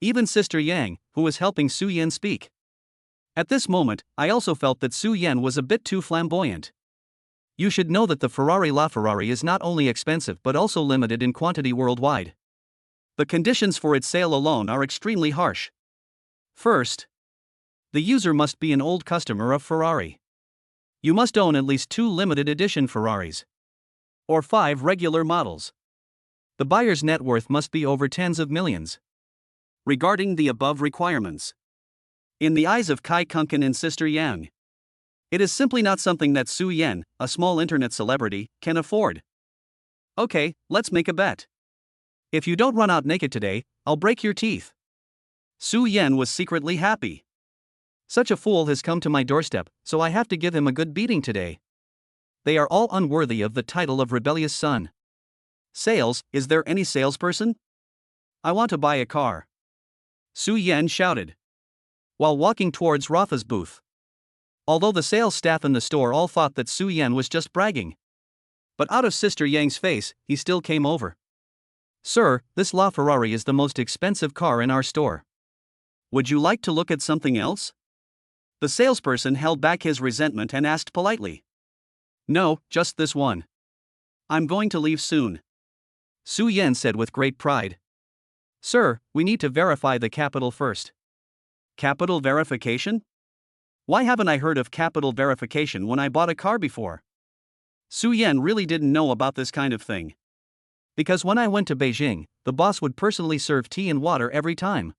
Even Sister Yang, who was helping Su Yan speak. At this moment, I also felt that Su Yan was a bit too flamboyant. You should know that the Ferrari LaFerrari is not only expensive but also limited in quantity worldwide. The conditions for its sale alone are extremely harsh. First, the user must be an old customer of Ferrari. You must own at least 2 limited edition Ferraris. Or 5 regular models. The buyer's net worth must be over tens of millions. Regarding the above requirements, in the eyes of Kai Kunken and Sister Yang, it is simply not something that Su Yan, a small internet celebrity, can afford. Okay, let's make a bet. If you don't run out naked today, I'll break your teeth. Su Yan was secretly happy. Such a fool has come to my doorstep, so I have to give him a good beating today. They are all unworthy of the title of rebellious son. Sales, is there any salesperson? I want to buy a car. Su Yan shouted, while walking towards Rafa's booth. although the sales staff in the store all thought that Su Yan was just bragging. But out of Sister Yang's face, he still came over. "Sir, this LaFerrari is the most expensive car in our store. Would you like to look at something else?" The salesperson held back his resentment and asked politely. "No, just this one." "I'm going to leave soon," Su Yan said with great pride. "Sir, we need to verify the capital first." "Capital verification? Why haven't I heard of capital verification when I bought a car before?" Su Yan really didn't know about this kind of thing. "Because when I went to Beijing, the boss would personally serve tea and water every time."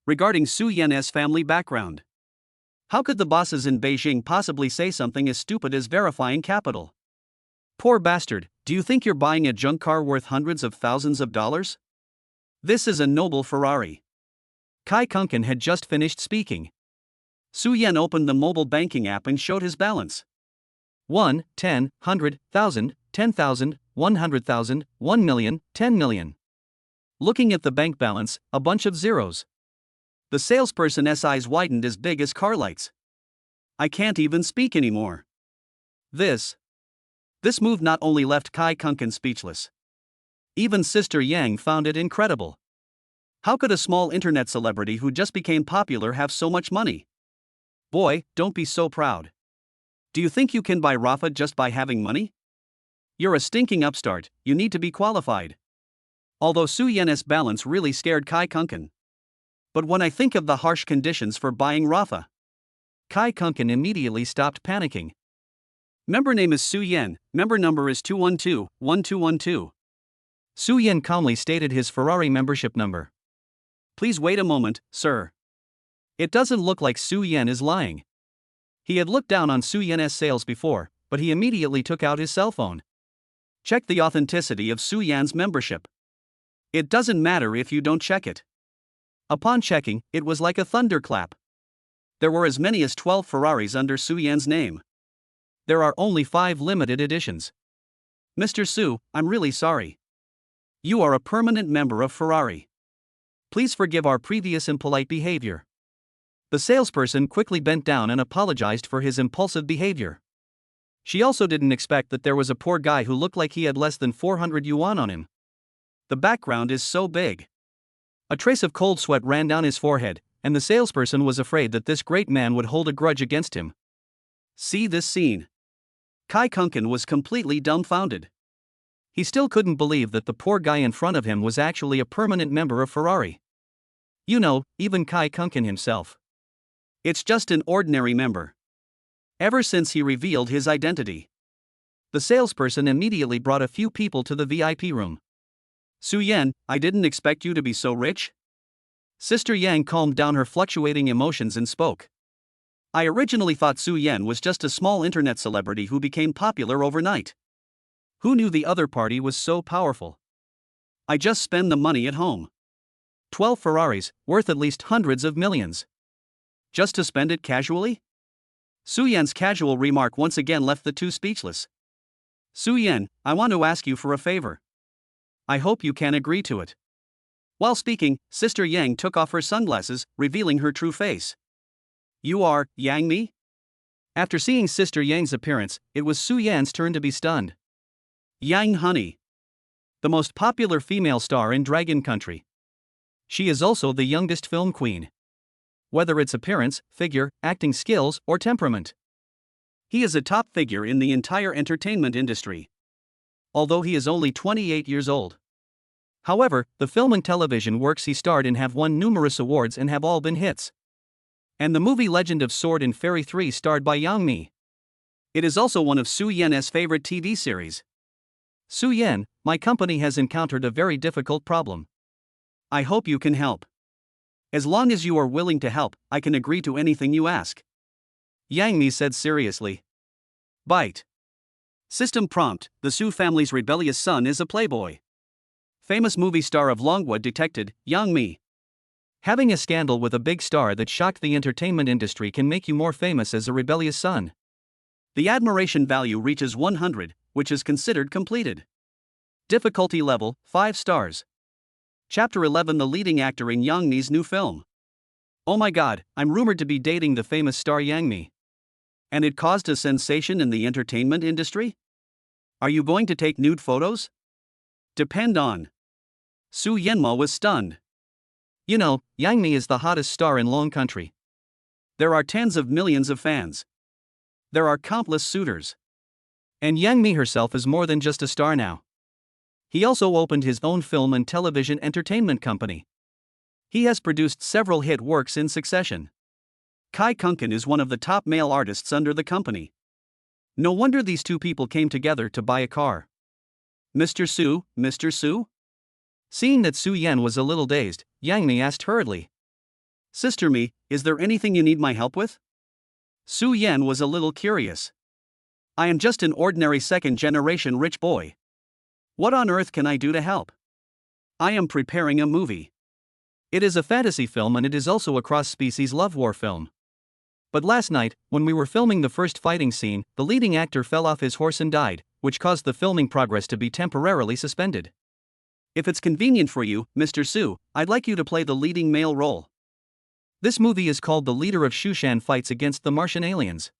Regarding Su Yan's family background, how could the bosses in Beijing possibly say something as stupid as verifying capital? "Poor bastard, do you think you're buying a junk car worth hundreds of thousands of dollars? This is a noble Ferrari." Kai Kunken had just finished speaking. Su Yan opened the mobile banking app and showed his balance. 1, 10, 100, 1,000, 10,000, 100,000, 1 million, 10 million. Looking at the bank balance, a bunch of zeros. The salesperson's eyes widened as big as car lights. "I can't even speak anymore." This move not only left Kai Kunken speechless. Even Sister Yang found it incredible. How could a small internet celebrity who just became popular have so much money? "Boy, don't be so proud. Do you think you can buy Rafa just by having money? You're a stinking upstart, you need to be qualified." Although Su Yan's balance really scared Kai Kunken. "But when I think of the harsh conditions for buying Rafa." Kai Kunken immediately stopped panicking. "Member name is Su Yan, member number is 212-1212. Su Yan calmly stated his Ferrari membership number. "Please wait a moment, sir." It doesn't look like Su Yan is lying. He had looked down on Su Yan's sales before, but he immediately took out his cell phone. Check the authenticity of Su Yan's membership. It doesn't matter if you don't check it. Upon checking, it was like a thunderclap. There were as many as 12 Ferraris under Su Yan's name. There are only 5 limited editions. "Mr. Su, I'm really sorry. You are a permanent member of Ferrari. Please forgive our previous impolite behavior." The salesperson quickly bent down and apologized for his impulsive behavior. She also didn't expect that there was a poor guy who looked like he had less than 400 yuan on him. The background is so big. A trace of cold sweat ran down his forehead, and the salesperson was afraid that this great man would hold a grudge against him. See this scene. Kai Kunken was completely dumbfounded. He still couldn't believe that the poor guy in front of him was actually a permanent member of Ferrari. You know, even Kai Kunken himself. It's just an ordinary member. Ever since he revealed his identity. The salesperson immediately brought a few people to the VIP room. "Su Yan, I didn't expect you to be so rich." Sister Yang calmed down her fluctuating emotions and spoke. "I originally thought Su Yan was just a small internet celebrity who became popular overnight. Who knew the other party was so powerful? I just spend the money at home. 12 Ferraris, worth at least hundreds of millions. Just to spend it casually?" Su Yan's casual remark once again left the two speechless. "Su Yan, I want to ask you for a favor. I hope you can agree to it." While speaking, Sister Yang took off her sunglasses, revealing her true face. "You are Yang Mi?" After seeing Sister Yang's appearance, it was Su Yan's turn to be stunned. "Yang honey. The most popular female star in Dragon Country. She is also the youngest film queen. Whether it's appearance, figure, acting skills, or temperament. He is a top figure in the entire entertainment industry. Although he is only 28 years old. However, the film and television works he starred in have won numerous awards and have all been hits. And the movie Legend of Sword and Fairy 3 starred by Yang Mi. It is also one of Su Yan's favorite TV series. Su Yan, my company has encountered a very difficult problem. I hope you can help. As long as you are willing to help, I can agree to anything you ask," Yang Mi said seriously. Byte. System prompt: the Su family's rebellious son is a playboy. Famous movie star of Longwood detected, Yang Mi. Having a scandal with a big star that shocked the entertainment industry can make you more famous as a rebellious son. The admiration value reaches 100, which is considered completed. Difficulty level, 5 stars. Chapter 11: the leading actor in Yang Mi's new film. "Oh my god, I'm rumored to be dating the famous star Yang Mi. And it caused a sensation in the entertainment industry? Are you going to take nude photos? Depend on. Su Yenma was stunned. You know, Yang Mi is the hottest star in Long Country. There are tens of millions of fans. There are countless suitors. And Yang Mi herself is more than just a star now. He also opened his own film and television entertainment company. He has produced several hit works in succession. Kai Kunken is one of the top male artists under the company. No wonder these two people came together to buy a car. Mr. Su, Mr. Su? Seeing that Su Yan was a little dazed, Yang Mi asked hurriedly. Sister Mi, is there anything you need my help with? Su Yan was a little curious. I am just an ordinary second-generation rich boy. What on earth can I do to help? I am preparing a movie. It is a fantasy film and it is also a cross-species love war film. But last night, when we were filming the first fighting scene, the leading actor fell off his horse and died, which caused the filming progress to be temporarily suspended. If it's convenient for you, Mr. Su, I'd like you to play the leading male role. This movie is called The Leader of Shushan Fights Against the Martian Aliens.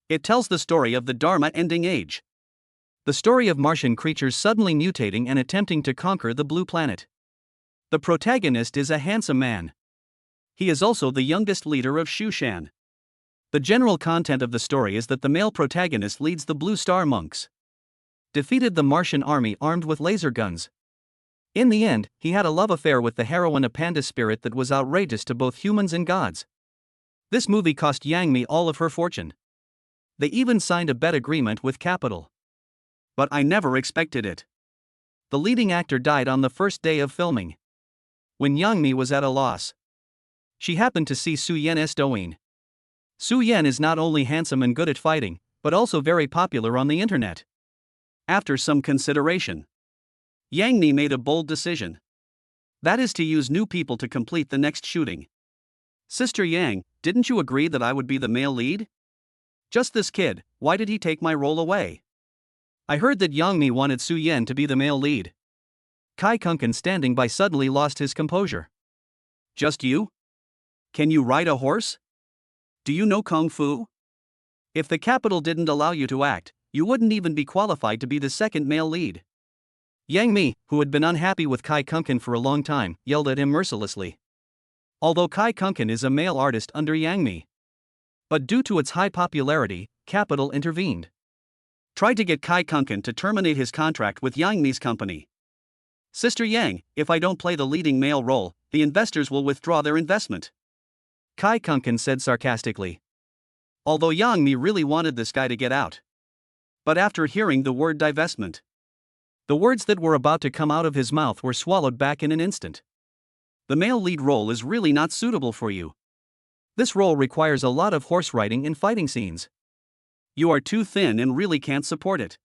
It tells the story of the Dharma ending age. The story of Martian creatures suddenly mutating and attempting to conquer the blue planet. The protagonist is a handsome man. He is also the youngest leader of Shushan. The general content of the story is that the male protagonist leads the Blue Star monks. Defeated the Martian army armed with laser guns. In the end, he had a love affair with the heroine, a panda spirit that was outrageous to both humans and gods. This movie cost Yang Mi all of her fortune. They even signed a bet agreement with Capital. But I never expected it. The leading actor died on the first day of filming. When Yang Mi was at a loss, she happened to see Su Yen's doing. Su Yan is not only handsome and good at fighting, but also very popular on the internet. After some consideration, Yang Mi made a bold decision. That is to use new people to complete the next shooting. Sister Yang, didn't you agree that I would be the male lead? Just this kid, why did he take my role away? I heard that Yang Mi wanted Su Yan to be the male lead. Kai Kunken standing by suddenly lost his composure. Just you? Can you ride a horse? Do you know Kung Fu? If the Capital didn't allow you to act, you wouldn't even be qualified to be the second male lead. Yang Mi, who had been unhappy with Kai Kunken for a long time, yelled at him mercilessly. Although Kai Kunken is a male artist under Yang Mi. But due to its high popularity, Capital intervened. Tried to get Kai Kunken to terminate his contract with Yang Mi's company. Sister Yang, if I don't play the leading male role, the investors will withdraw their investment. Kai Kunken said sarcastically. Although Yang Mi really wanted this guy to get out. But after hearing the word divestment, the words that were about to come out of his mouth were swallowed back in an instant. The male lead role is really not suitable for you. This role requires a lot of horse riding and fighting scenes. You are too thin and really can't support it.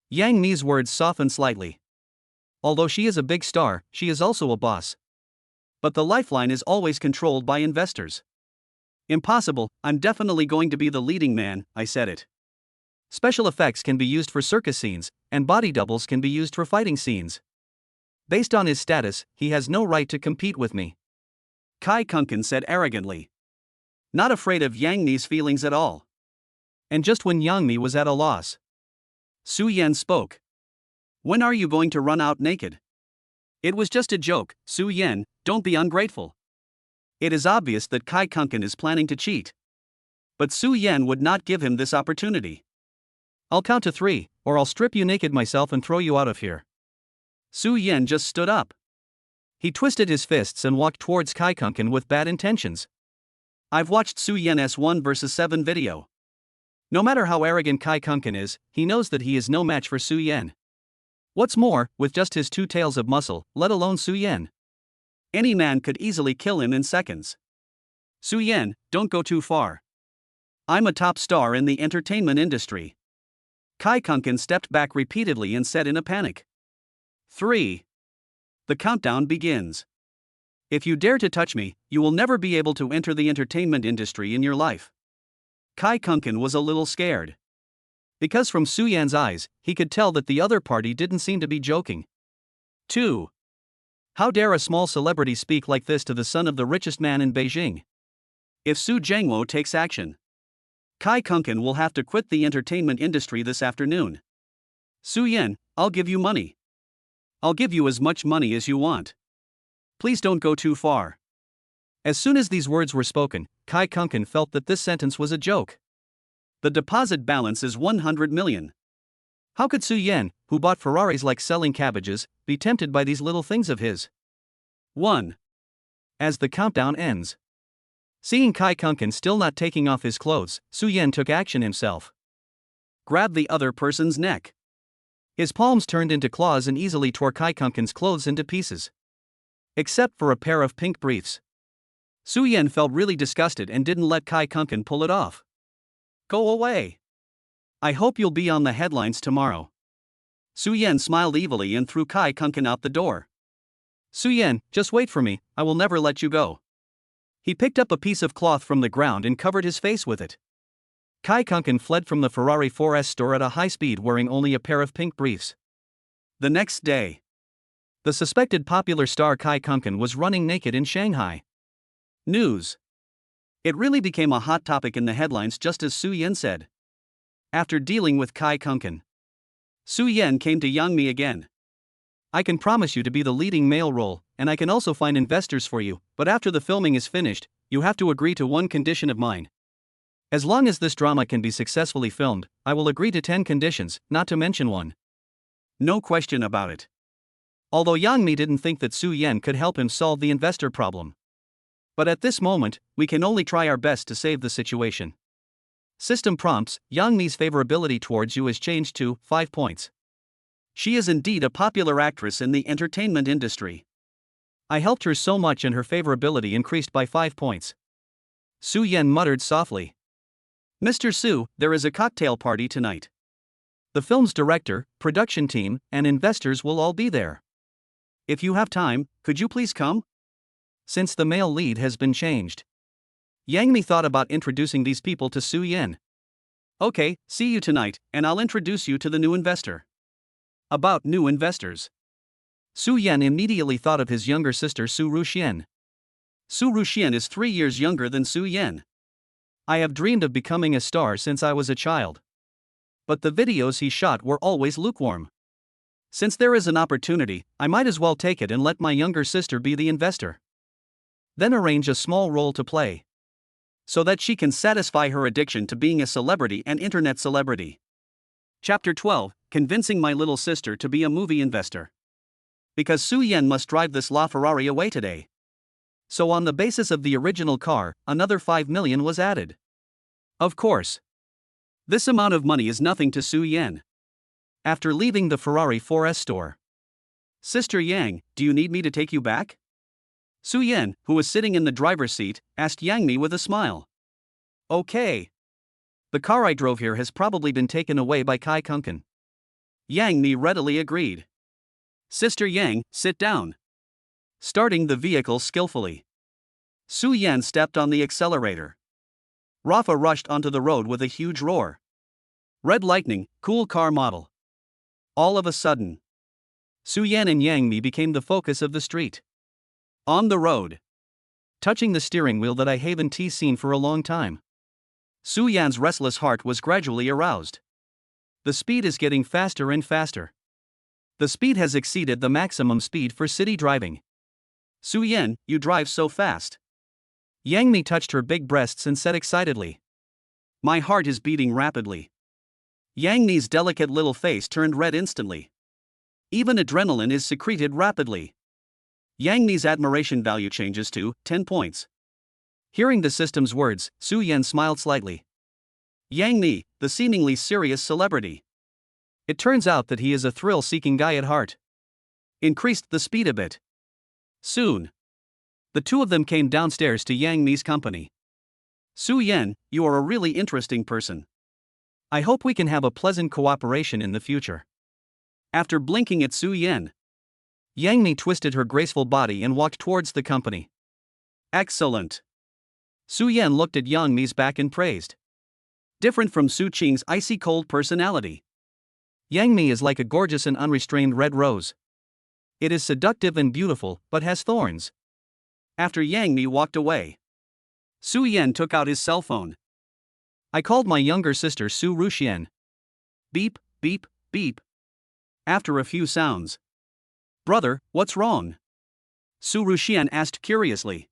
Yang Mi's words softened slightly. Although she is a big star, she is also a boss. But the lifeline is always controlled by investors. Impossible, I'm definitely going to be the leading man, I said it. Special effects can be used for circus scenes, and body doubles can be used for fighting scenes. Based on his status, he has no right to compete with me. Kai Kunken said arrogantly. Not afraid of Yang Mi's feelings at all. And just when Yang Mi was at a loss, Su Yan spoke. When are you going to run out naked? It was just a joke, Su Yan, don't be ungrateful. It is obvious that Kai Kunken is planning to cheat. But Su Yan would not give him this opportunity. I'll count to 3, or I'll strip you naked myself and throw you out of here. Su Yan just stood up. He twisted his fists and walked towards Kai Kunken with bad intentions. I've watched Su Yan's 1 vs 7 video. No matter how arrogant Kai Kunken is, he knows that he is no match for Su Yan. What's more, with just his 2 tails of muscle, let alone Su Yan, any man could easily kill him in seconds. Su Yan, don't go too far. I'm a top star in the entertainment industry. Kai Kunken stepped back repeatedly and said in a panic. 3. The countdown begins. If you dare to touch me, you will never be able to enter the entertainment industry in your life. Kai Kunken was a little scared. Because from Su Yan's eyes, he could tell that the other party didn't seem to be joking. 2. How dare a small celebrity speak like this to the son of the richest man in Beijing? If Su Zhengwo takes action, Kai Kunken will have to quit the entertainment industry this afternoon. Su Yan, I'll give you money. I'll give you as much money as you want. Please don't go too far. As soon as these words were spoken, Kai Kunken felt that this sentence was a joke. The deposit balance is 100 million. How could Su Yan, who bought Ferraris like selling cabbages, be tempted by these little things of his? 1. As the countdown ends. Seeing Kai Kunken still not taking off his clothes, Su Yan took action himself. Grab the other person's neck. His palms turned into claws and easily tore Kai Kunken's clothes into pieces. Except for a pair of pink briefs. Su Yan felt really disgusted and didn't let Kai Kunken pull it off. Go away. I hope you'll be on the headlines tomorrow. Su Yan smiled evilly and threw Kai Kunken out the door. Su Yan, just wait for me, I will never let you go. He picked up a piece of cloth from the ground and covered his face with it. Kai Kunken fled from the Ferrari 4S store at a high speed wearing only a pair of pink briefs. The next day, the suspected popular star Kai Kunken was running naked in Shanghai. News. It really became a hot topic in the headlines just as Su Yan said. After dealing with Kai Kunken, Su Yan came to Yang Mi again. I can promise you to be the leading male role, and I can also find investors for you, but after the filming is finished, you have to agree to one condition of mine. As long as this drama can be successfully filmed, I will agree to 10 conditions, not to mention one. No question about it. Although Yang Mi didn't think that Su Yan could help him solve the investor problem. But at this moment, we can only try our best to save the situation. System prompts, Yang Mi's favorability towards you has changed to 5 points. She is indeed a popular actress in the entertainment industry. I helped her so much and her favorability increased by 5 points. Su Yan muttered softly. Mr. Su, there is a cocktail party tonight. The film's director, production team, and investors will all be there. If you have time, could you please come? Since the male lead has been changed, Yang Mi thought about introducing these people to Su Yan. Okay, see you tonight, and I'll introduce you to the new investor. About new investors. Su Yan immediately thought of his younger sister Su Ruxian. Su Ruxian is 3 years younger than Su Yan. I have dreamed of becoming a star since I was a child. But the videos he shot were always lukewarm. Since there is an opportunity, I might as well take it and let my younger sister be the investor. Then arrange a small role to play, so that she can satisfy her addiction to being a celebrity and internet celebrity. Chapter 12, Convincing My Little Sister to be a Movie Investor. Because Su Yan must drive this LaFerrari away today. So on the basis of the original car, another 5 million was added. Of course, this amount of money is nothing to Su Yan. After leaving the Ferrari 4S store. Sister Yang, do you need me to take you back? Su Yan, who was sitting in the driver's seat, asked Yang Mi with a smile. Okay. The car I drove here has probably been taken away by Kai Kunken. Yang Mi readily agreed. Sister Yang, sit down. Starting the vehicle skillfully, Su Yan stepped on the accelerator. Rafa rushed onto the road with a huge roar. Red lightning, cool car model. All of a sudden, Su Yan and Yang Mi became the focus of the street. On the road, touching the steering wheel that I haven't seen for a long time. Su Yan's restless heart was gradually aroused. The speed is getting faster and faster. The speed has exceeded the maximum speed for city driving. Su Yan, you drive so fast. Yang Mi touched her big breasts and said excitedly. My heart is beating rapidly. Yang Mi's delicate little face turned red instantly. Even adrenaline is secreted rapidly. Yang Mi's admiration value changes to 10 points. Hearing the system's words, Su Yan smiled slightly. Yang Mi, the seemingly serious celebrity. It turns out that he is a thrill-seeking guy at heart. Increased the speed a bit. Soon, the two of them came downstairs to Yang Mi's company. Su Yan, you are a really interesting person. I hope we can have a pleasant cooperation in the future. After blinking at Su Yan, Yang Mi twisted her graceful body and walked towards the company. Excellent. Su Yan looked at Yang Mi's back and praised. Different from Su Qing's icy cold personality. Yang Mi is like a gorgeous and unrestrained red rose. It is seductive and beautiful, but has thorns. After Yang Mi walked away, Su Yan took out his cell phone. I called my younger sister Su Ruxian. Beep, beep, beep. After a few sounds. Brother, what's wrong? Su Ruxian asked curiously.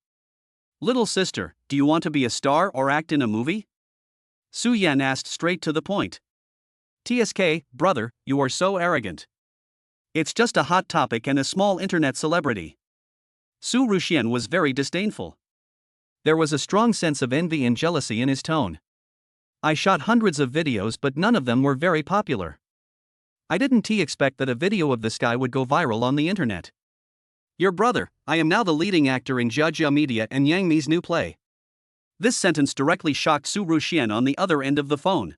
Little sister, do you want to be a star or act in a movie? Su Yan asked straight to the point. TSK, brother, you are so arrogant. It's just a hot topic and a small internet celebrity. Su Ruxian was very disdainful. There was a strong sense of envy and jealousy in his tone. I shot hundreds of videos, but none of them were very popular. I didn't expect that a video of this guy would go viral on the internet. Your brother, I am now the leading actor in Jia Media and Yang Mi's new play. This sentence directly shocked Su Ruxian on the other end of the phone.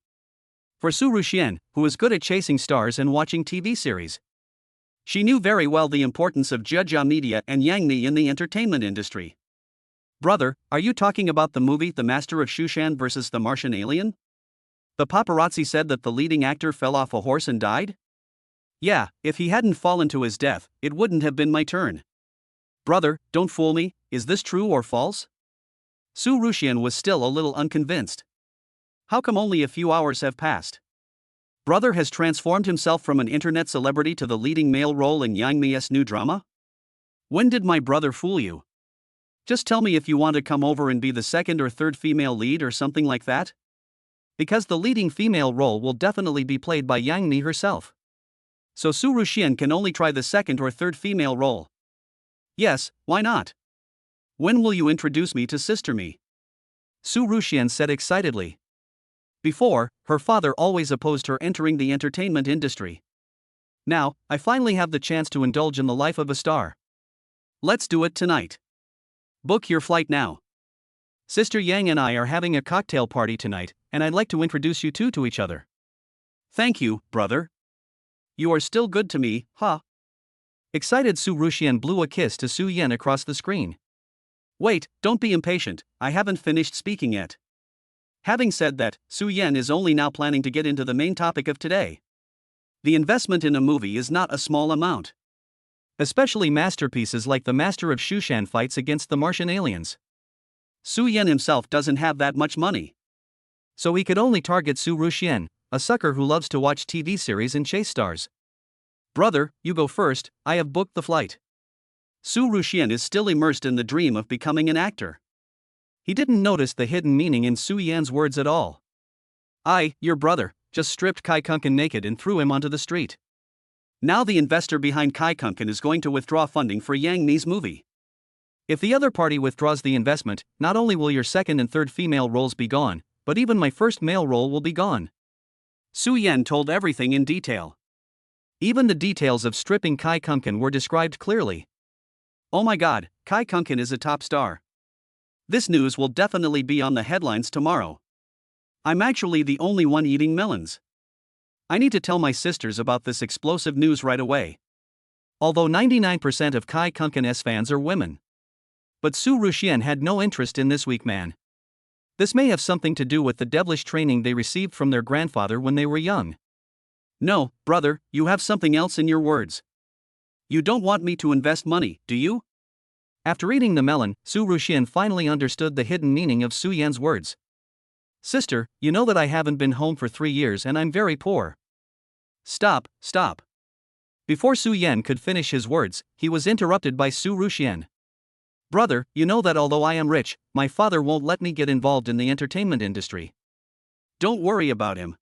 For Su Ruxian, who was good at chasing stars and watching TV series, she knew very well the importance of Jia Media and Yang Mi in the entertainment industry. Brother, are you talking about the movie The Master of Shushan vs. the Martian Alien? The paparazzi said that the leading actor fell off a horse and died? Yeah, if he hadn't fallen to his death, it wouldn't have been my turn. Brother, don't fool me, is this true or false? Su Ruxian was still a little unconvinced. How come only a few hours have passed? Brother has transformed himself from an internet celebrity to the leading male role in Yang Mi's new drama? When did my brother fool you? Just tell me if you want to come over and be the second or third female lead or something like that? Because the leading female role will definitely be played by Yang Mi herself. So Su Ruxian can only try the second or third female role. Yes, why not? When will you introduce me to Sister Mi? Su Ruxian said excitedly. Before, her father always opposed her entering the entertainment industry. Now, I finally have the chance to indulge in the life of a star. Let's do it tonight. Book your flight now. Sister Yang and I are having a cocktail party tonight, and I'd like to introduce you two to each other. Thank you, brother. You are still good to me, huh? Excited Su Ruxian blew a kiss to Su Yan across the screen. Wait, don't be impatient, I haven't finished speaking yet. Having said that, Su Yan is only now planning to get into the main topic of today. The investment in a movie is not a small amount. Especially masterpieces like The Master of Shushan fights against the Martian aliens. Su Yan himself doesn't have that much money. So he could only target Su Ruxian, a sucker who loves to watch TV series and chase stars. Brother, you go first, I have booked the flight. Su Ruxian is still immersed in the dream of becoming an actor. He didn't notice the hidden meaning in Su Yan's words at all. I, your brother, just stripped Kai Kunken naked and threw him onto the street. Now the investor behind Kai Kunken is going to withdraw funding for Yang Mi's movie. If the other party withdraws the investment, not only will your second and third female roles be gone, but even my first male role will be gone. Su Yan told everything in detail. Even the details of stripping Kai Kunken were described clearly. Oh my god, Kai Kunken is a top star. This news will definitely be on the headlines tomorrow. I'm actually the only one eating melons. I need to tell my sisters about this explosive news right away. Although 99% of Kai Kunken's fans are women. But Su Ruxian had no interest in this weak man. This may have something to do with the devilish training they received from their grandfather when they were young. No, brother, you have something else in your words. You don't want me to invest money, do you? After eating the melon, Su Ruxian finally understood the hidden meaning of Su Yan's words. Sister, you know that I haven't been home for 3 years and I'm very poor. Stop. Before Su Yan could finish his words, he was interrupted by Su Ruxian. Brother, you know that although I am rich, my father won't let me get involved in the entertainment industry. Don't worry about him.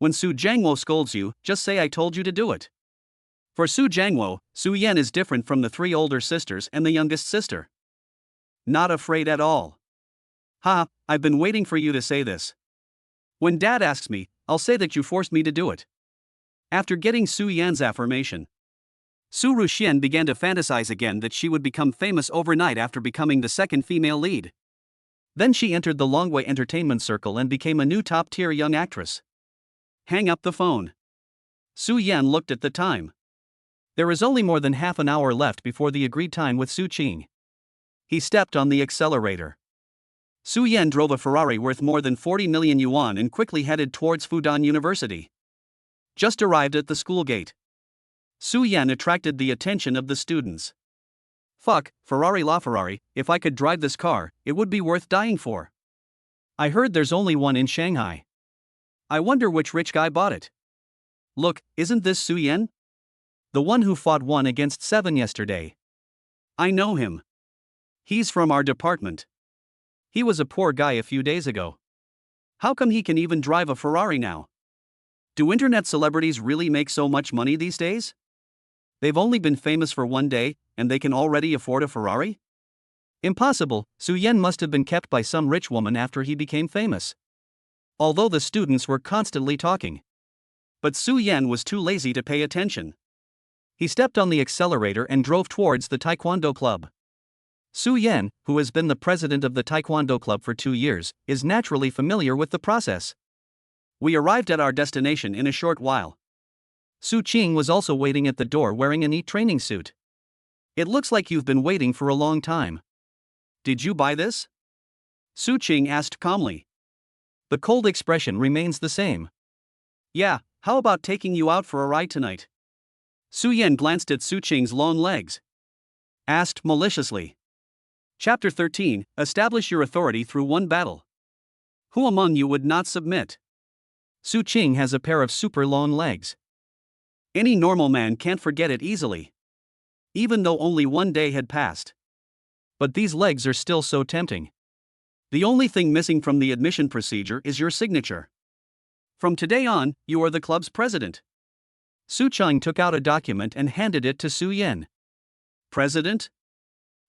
When Su Jiangwo scolds you, just say I told you to do it. For Su Jiangwo, Su Yan is different from the 3 older sisters and the youngest sister. Not afraid at all. Ha, I've been waiting for you to say this. When Dad asks me, I'll say that you forced me to do it. After getting Su Yan's affirmation, Su Ruxian began to fantasize again that she would become famous overnight after becoming the second female lead. Then she entered the Longwei entertainment circle and became a new top-tier young actress. Hang up the phone. Su Yan looked at the time. There is only more than half an hour left before the agreed time with Su Qing. He stepped on the accelerator. Su Yan drove a Ferrari worth more than 40 million yuan and quickly headed towards Fudan University. Just arrived at the school gate, Su Yan attracted the attention of the students. Fuck, Ferrari la Ferrari, if I could drive this car, it would be worth dying for. I heard there's only one in Shanghai. I wonder which rich guy bought it. Look, isn't this Su Yan? The one who fought 1 against 7 yesterday. I know him. He's from our department. He was a poor guy a few days ago. How come he can even drive a Ferrari now? Do internet celebrities really make so much money these days? They've only been famous for one day, and they can already afford a Ferrari? Impossible. Su Yan must have been kept by some rich woman after he became famous. Although the students were constantly talking. But Su Yan was too lazy to pay attention. He stepped on the accelerator and drove towards the Taekwondo club. Su Yan, who has been the president of the Taekwondo club for 2 years, is naturally familiar with the process. We arrived at our destination in a short while. Su Qing was also waiting at the door wearing a neat training suit. It looks like you've been waiting for a long time. Did you buy this? Su Qing asked calmly. The cold expression remains the same. Yeah, how about taking you out for a ride tonight? Su Yan glanced at Su Qing's long legs. Asked maliciously. Chapter 13, Establish your authority through one battle. Who among you would not submit? Su Qing has a pair of super long legs. Any normal man can't forget it easily. Even though only one day had passed. But these legs are still so tempting. The only thing missing from the admission procedure is your signature. From today on, you are the club's president. Su Qing took out a document and handed it to Su Yan. President?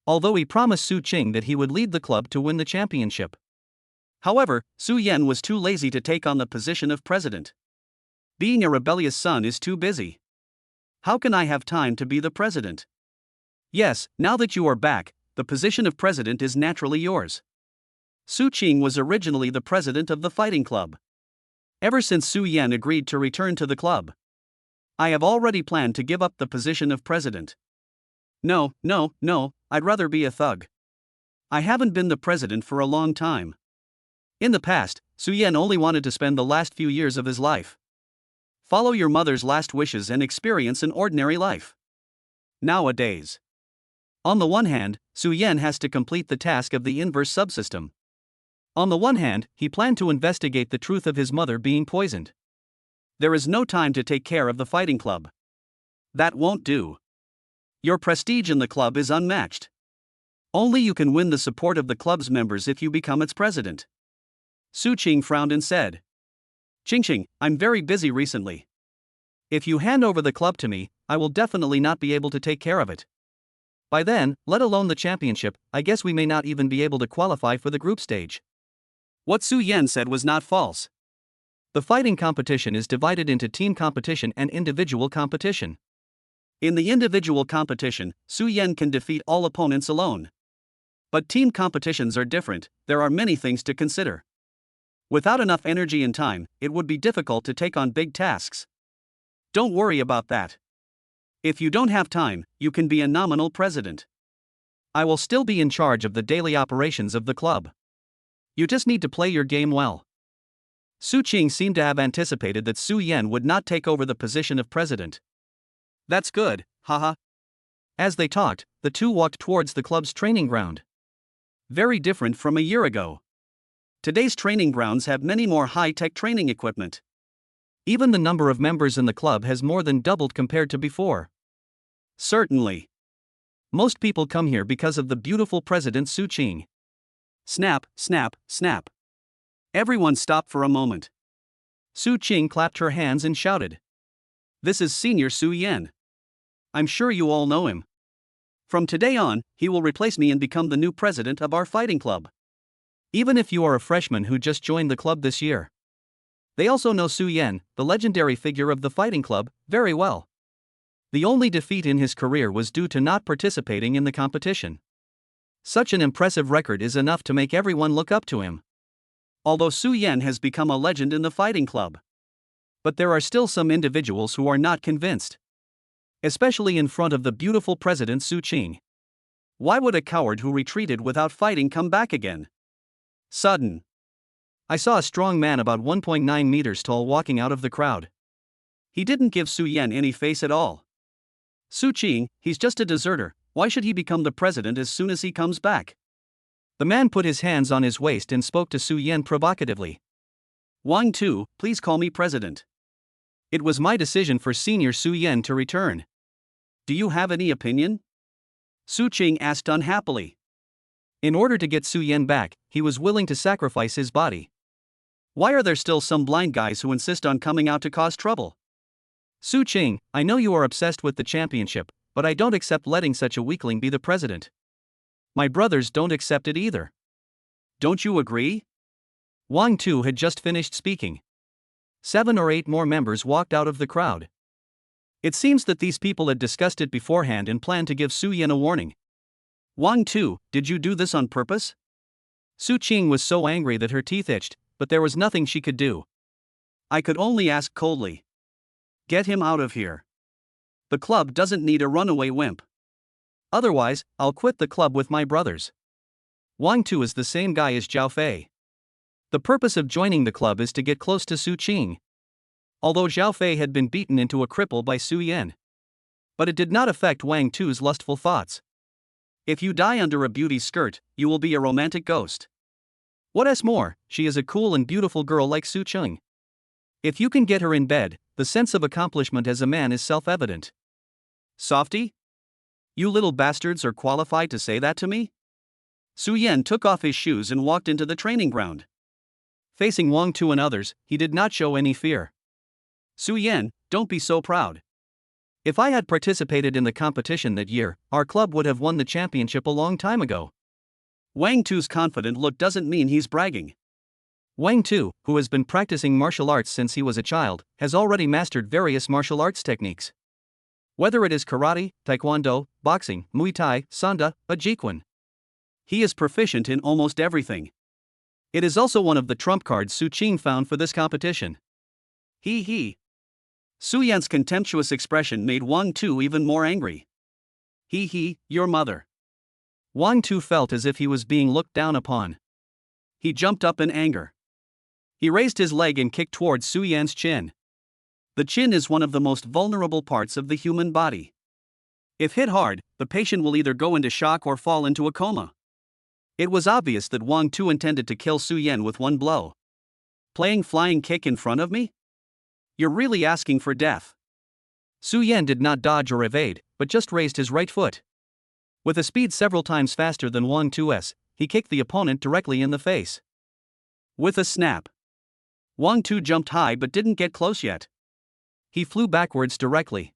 Although he promised Su Qing that he would lead the club to win the championship. However, Su Yan was too lazy to take on the position of president. Being a rebellious son is too busy. How can I have time to be the president? Yes, now that you are back, the position of president is naturally yours. Su Qing was originally the president of the fighting club. Ever since Su Yan agreed to return to the club, I have already planned to give up the position of president. No, I'd rather be a thug. I haven't been the president for a long time. In the past, Su Yan only wanted to spend the last few years of his life. Follow your mother's last wishes and experience an ordinary life. Nowadays, on the one hand, Su Yan has to complete the task of the inverse subsystem. On the one hand, he planned to investigate the truth of his mother being poisoned. There is no time to take care of the fighting club. That won't do. Your prestige in the club is unmatched. Only you can win the support of the club's members if you become its president. Su Qing frowned and said, Qing, I'm very busy recently. If you hand over the club to me, I will definitely not be able to take care of it. By then, let alone the championship, I guess we may not even be able to qualify for the group stage. What Su Yan said was not false. The fighting competition is divided into team competition and individual competition. In the individual competition, Su Yan can defeat all opponents alone. But team competitions are different, there are many things to consider. Without enough energy and time, it would be difficult to take on big tasks. Don't worry about that. If you don't have time, you can be a nominal president. I will still be in charge of the daily operations of the club. You just need to play your game well. Su Qing seemed to have anticipated that Su Yan would not take over the position of president. That's good, haha. As they talked, the two walked towards the club's training ground. Very different from a year ago. Today's training grounds have many more high-tech training equipment. Even the number of members in the club has more than doubled compared to before. Certainly. Most people come here because of the beautiful president Su Qing. Snap, snap, snap. Everyone stopped for a moment. Su Qing clapped her hands and shouted. This is Senior Su Yan. I'm sure you all know him. From today on, he will replace me and become the new president of our fighting club. Even if you are a freshman who just joined the club this year. They also know Su Yan, the legendary figure of the fighting club, very well. The only defeat in his career was due to not participating in the competition. Such an impressive record is enough to make everyone look up to him. Although Su Yan has become a legend in the fighting club. But there are still some individuals who are not convinced. Especially in front of the beautiful president Su Qing. Why would a coward who retreated without fighting come back again? Sudden. I saw a strong man about 1.9 meters tall walking out of the crowd. He didn't give Su Yan any face at all. Su Qing, he's just a deserter, why should he become the president as soon as he comes back? The man put his hands on his waist and spoke to Su Yan provocatively. Wang Tu, please call me president. It was my decision for Senior Su Yan to return. Do you have any opinion? Su Qing asked unhappily. In order to get Su Yan back, he was willing to sacrifice his body. Why are there still some blind guys who insist on coming out to cause trouble? Su Qing, I know you are obsessed with the championship, but I don't accept letting such a weakling be the president. My brothers don't accept it either. Don't you agree? Wang Tu had just finished speaking. 7 or 8 more members walked out of the crowd. It seems that these people had discussed it beforehand and planned to give Su Yan a warning. Wang Tu, did you do this on purpose? Su Qing was so angry that her teeth itched, but there was nothing she could do. I could only ask coldly. Get him out of here. The club doesn't need a runaway wimp. Otherwise, I'll quit the club with my brothers. Wang Tu is the same guy as Zhao Fei. The purpose of joining the club is to get close to Su Qing. Although Zhao Fei had been beaten into a cripple by Su Yan. But it did not affect Wang Tu's lustful thoughts. If you die under a beauty's skirt, you will be a romantic ghost. What else more, she is a cool and beautiful girl like Su Qing. If you can get her in bed, the sense of accomplishment as a man is self-evident. Softy? You little bastards are qualified to say that to me? Su Yan took off his shoes and walked into the training ground. Facing Wang Tu and others, he did not show any fear. Su Yan, don't be so proud. If I had participated in the competition that year, our club would have won the championship a long time ago. Wang Tu's confident look doesn't mean he's bragging. Wang Tu, who has been practicing martial arts since he was a child, has already mastered various martial arts techniques. Whether it is karate, taekwondo, boxing, muay thai, sanda, or jiquan. He is proficient in almost everything. It is also one of the trump cards Su Qing found for this competition. He. Su Yan's contemptuous expression made Wang Tu even more angry. Your mother. Wang Tu felt as if he was being looked down upon. He jumped up in anger. He raised his leg and kicked towards Su Yan's chin. The chin is one of the most vulnerable parts of the human body. If hit hard, the patient will either go into shock or fall into a coma. It was obvious that Wang Tu intended to kill Su Yan with one blow. Playing flying kick in front of me? You're really asking for death. Su Yan did not dodge or evade, but just raised his right foot. With a speed several times faster than Wang Tu's, he kicked the opponent directly in the face. With a snap. Wang Tu jumped high but didn't get close yet. He flew backwards directly.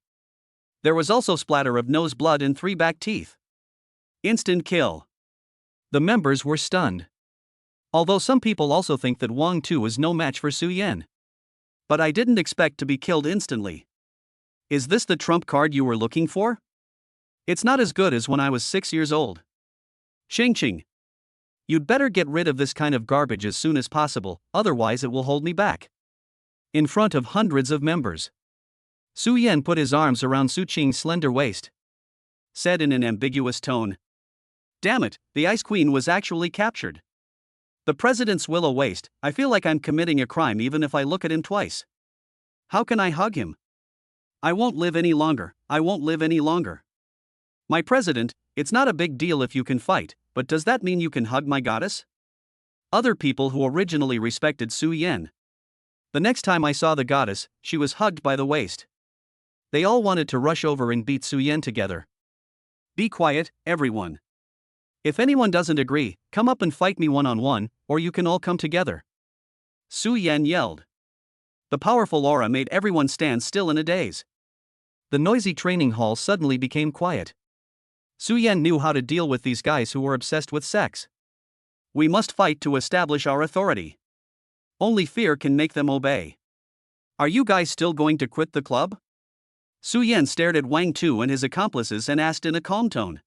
There was also splatter of nose blood and 3 back teeth. Instant kill. The members were stunned. Although some people also think that Wang Tu is no match for Su Yan. But I didn't expect to be killed instantly. Is this the trump card you were looking for? It's not as good as when I was 6 years old. Qing. You'd better get rid of this kind of garbage as soon as possible, otherwise it will hold me back. In front of hundreds of members, Su Yan put his arms around Su Qing's slender waist. Said in an ambiguous tone. Damn it, the Ice Queen was actually captured. The president's willow waist, I feel like I'm committing a crime even if I look at him twice. How can I hug him? I won't live any longer. My president, it's not a big deal if you can fight, but does that mean you can hug my goddess? Other people who originally respected Su Yan. The next time I saw the goddess, she was hugged by the waist. They all wanted to rush over and beat Su Yan together. Be quiet, everyone. If anyone doesn't agree, come up and fight me one-on-one, or you can all come together. Su Yan yelled. The powerful aura made everyone stand still in a daze. The noisy training hall suddenly became quiet. Su Yan knew how to deal with these guys who were obsessed with sex. We must fight to establish our authority. Only fear can make them obey. Are you guys still going to quit the club? Su Yan stared at Wang Tu and his accomplices and asked in a calm tone.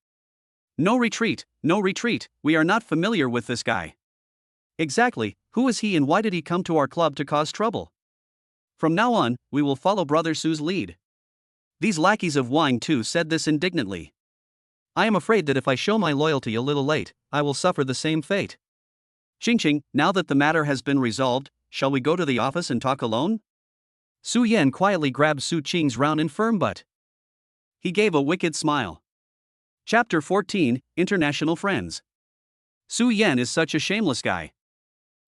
No retreat, we are not familiar with this guy. Exactly, who is he and why did he come to our club to cause trouble? From now on, we will follow Brother Su's lead. These lackeys of Wang Tu said this indignantly. I am afraid that if I show my loyalty a little late, I will suffer the same fate. Qing, now that the matter has been resolved, shall we go to the office and talk alone? Su Yan quietly grabbed Su Qing's round and firm butt. He gave a wicked smile. Chapter 14, International Friends. Su Yan is such a shameless guy.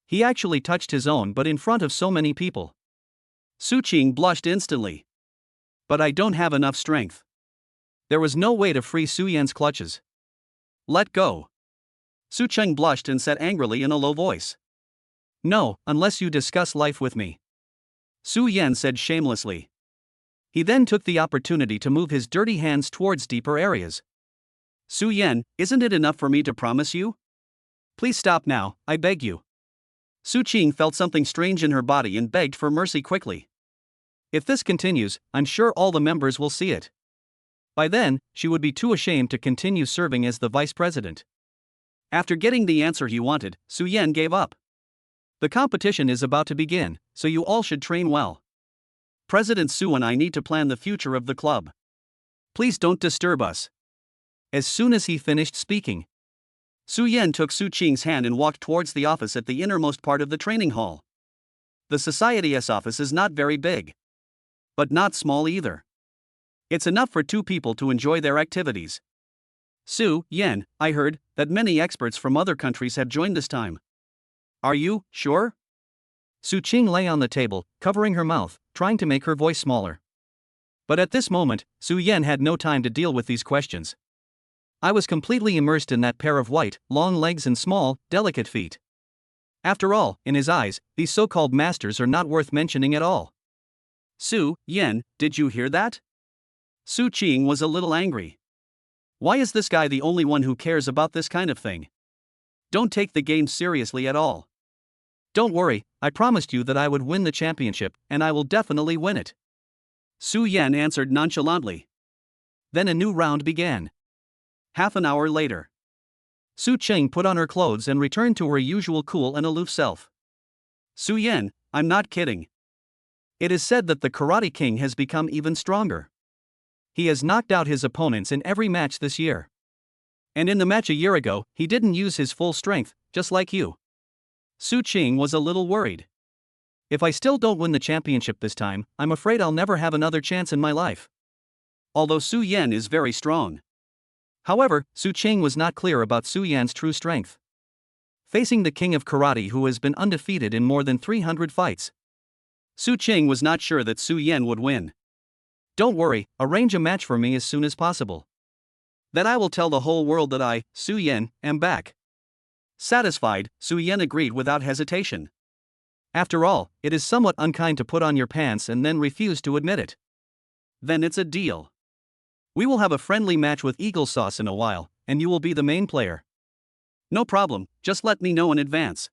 He actually touched his own, but in front of so many people. Su Qing blushed instantly. But I don't have enough strength. There was no way to free Su Yan's clutches. Let go. Su Cheng blushed and said angrily in a low voice. No, unless you discuss life with me. Su Yan said shamelessly. He then took the opportunity to move his dirty hands towards deeper areas. Su Yan, isn't it enough for me to promise you? Please stop now, I beg you. Su Qing felt something strange in her body and begged for mercy quickly. If this continues, I'm sure all the members will see it. By then, she would be too ashamed to continue serving as the vice president. After getting the answer he wanted, Su Yan gave up. The competition is about to begin, so you all should train well. President Su and I need to plan the future of the club. Please don't disturb us. As soon as he finished speaking, Su Yan took Su Qing's hand and walked towards the office at the innermost part of the training hall. The Society's office is not very big. But not small either. It's enough for 2 people to enjoy their activities. Su Yan, I heard that many experts from other countries have joined this time. Are you sure? Su Qing lay on the table, covering her mouth, trying to make her voice smaller. But at this moment, Su Yan had no time to deal with these questions. I was completely immersed in that pair of white, long legs and small, delicate feet. After all, in his eyes, these so-called masters are not worth mentioning at all. Su Yan, did you hear that? Su Qing was a little angry. Why is this guy the only one who cares about this kind of thing? Don't take the game seriously at all. Don't worry, I promised you that I would win the championship, and I will definitely win it. Su Yan answered nonchalantly. Then a new round began. Half an hour later, Su Qing put on her clothes and returned to her usual cool and aloof self. Su Yan, I'm not kidding. It is said that the Karate King has become even stronger. He has knocked out his opponents in every match this year. And in the match a year ago, he didn't use his full strength, just like you. Su Qing was a little worried. If I still don't win the championship this time, I'm afraid I'll never have another chance in my life. Although Su Yan is very strong. However, Su Qing was not clear about Su Yan's true strength. Facing the king of karate who has been undefeated in more than 300 fights, Su Qing was not sure that Su Yan would win. Don't worry, arrange a match for me as soon as possible. Then I will tell the whole world that I, Su Yan, am back. Satisfied, Su Yan agreed without hesitation. After all, it is somewhat unkind to put on your pants and then refuse to admit it. Then it's a deal. We will have a friendly match with Eagle Sauce in a while, and you will be the main player. No problem, just let me know in advance.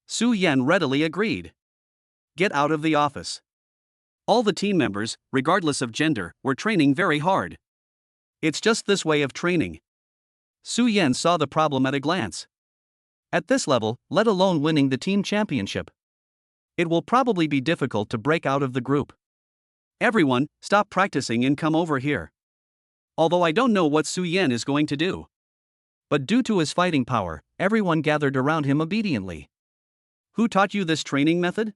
Su Yan readily agreed. Get out of the office. All the team members, regardless of gender, were training very hard. It's just this way of training. Su Yan saw the problem at a glance. At this level, let alone winning the team championship, it will probably be difficult to break out of the group. Everyone, stop practicing and come over here. Although I don't know what Su Yan is going to do. But due to his fighting power, everyone gathered around him obediently. Who taught you this training method?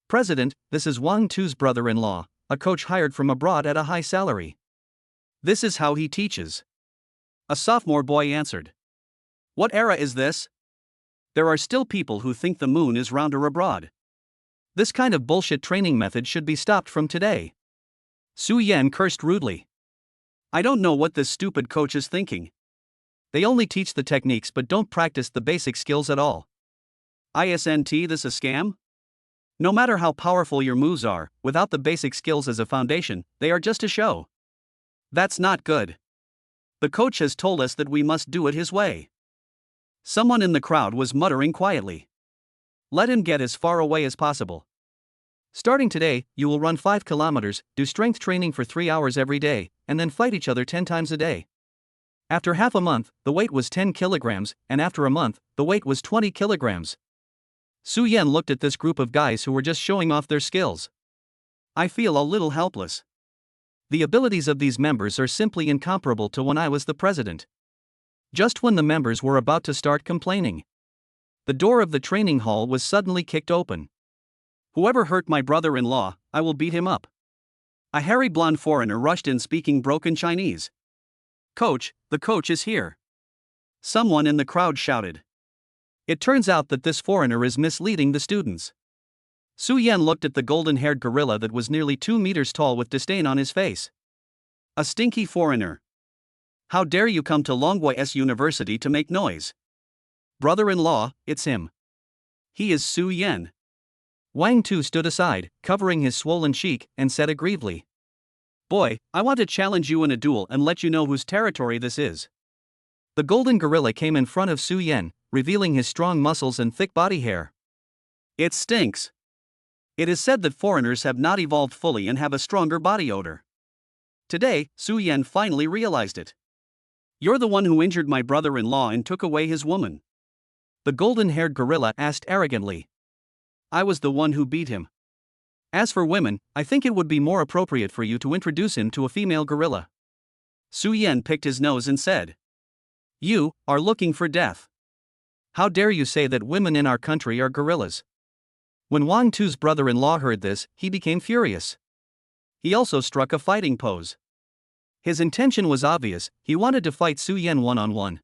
President, this is Wang Tu's brother-in-law, a coach hired from abroad at a high salary. This is how he teaches. A sophomore boy answered. What era is this? There are still people who think the moon is rounder abroad. This kind of bullshit training method should be stopped from today. Su Yan cursed rudely. I don't know what this stupid coach is thinking. They only teach the techniques but don't practice the basic skills at all. Isn't this a scam? No matter how powerful your moves are, without the basic skills as a foundation, they are just a show. That's not good. The coach has told us that we must do it his way. Someone in the crowd was muttering quietly. Let him get as far away as possible. Starting today, you will run 5 kilometers, do strength training for 3 hours every day, and then fight each other 10 times a day. After half a month, the weight was 10 kilograms, and after a month, the weight was 20 kilograms. Su Yan looked at this group of guys who were just showing off their skills. I feel a little helpless. The abilities of these members are simply incomparable to when I was the president. Just when the members were about to start complaining, the door of the training hall was suddenly kicked open. Whoever hurt my brother-in-law, I will beat him up. A hairy blonde foreigner rushed in speaking broken Chinese. Coach, the coach is here. Someone in the crowd shouted. It turns out that this foreigner is misleading the students. Su Yan looked at the golden-haired gorilla that was nearly 2 meters tall with disdain on his face. A stinky foreigner. How dare you come to Longwei University to make noise? Brother-in-law, it's him. He is Su Yan. Wang Tu stood aside, covering his swollen cheek, and said aggrievedly. Boy, I want to challenge you in a duel and let you know whose territory this is. The golden gorilla came in front of Su Yan, revealing his strong muscles and thick body hair. It stinks. It is said that foreigners have not evolved fully and have a stronger body odor. Today, Su Yan finally realized it. You're the one who injured my brother-in-law and took away his woman. The golden-haired gorilla asked arrogantly. I was the one who beat him. As for women, I think it would be more appropriate for you to introduce him to a female gorilla. Su Yan picked his nose and said. You are looking for death. How dare you say that women in our country are gorillas? When Wang Tu's brother-in-law heard this, he became furious. He also struck a fighting pose. His intention was obvious, he wanted to fight Su Yan one-on-one.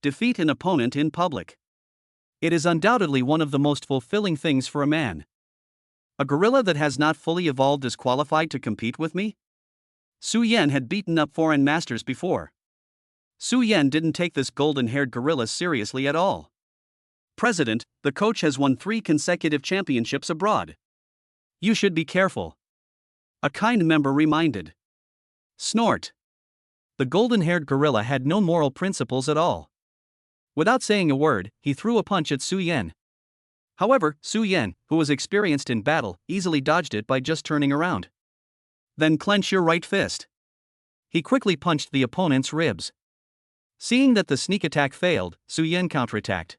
Defeat an opponent in public. It is undoubtedly one of the most fulfilling things for a man. A gorilla that has not fully evolved is qualified to compete with me? Su Yan had beaten up foreign masters before. Su Yan didn't take this golden-haired gorilla seriously at all. President, the coach has won 3 consecutive championships abroad. You should be careful. A kind member reminded. Snort. The golden-haired gorilla had no moral principles at all. Without saying a word, he threw a punch at Su Yan. However, Su Yan, who was experienced in battle, easily dodged it by just turning around. Then clench your right fist. He quickly punched the opponent's ribs. Seeing that the sneak attack failed, Su Yan counterattacked.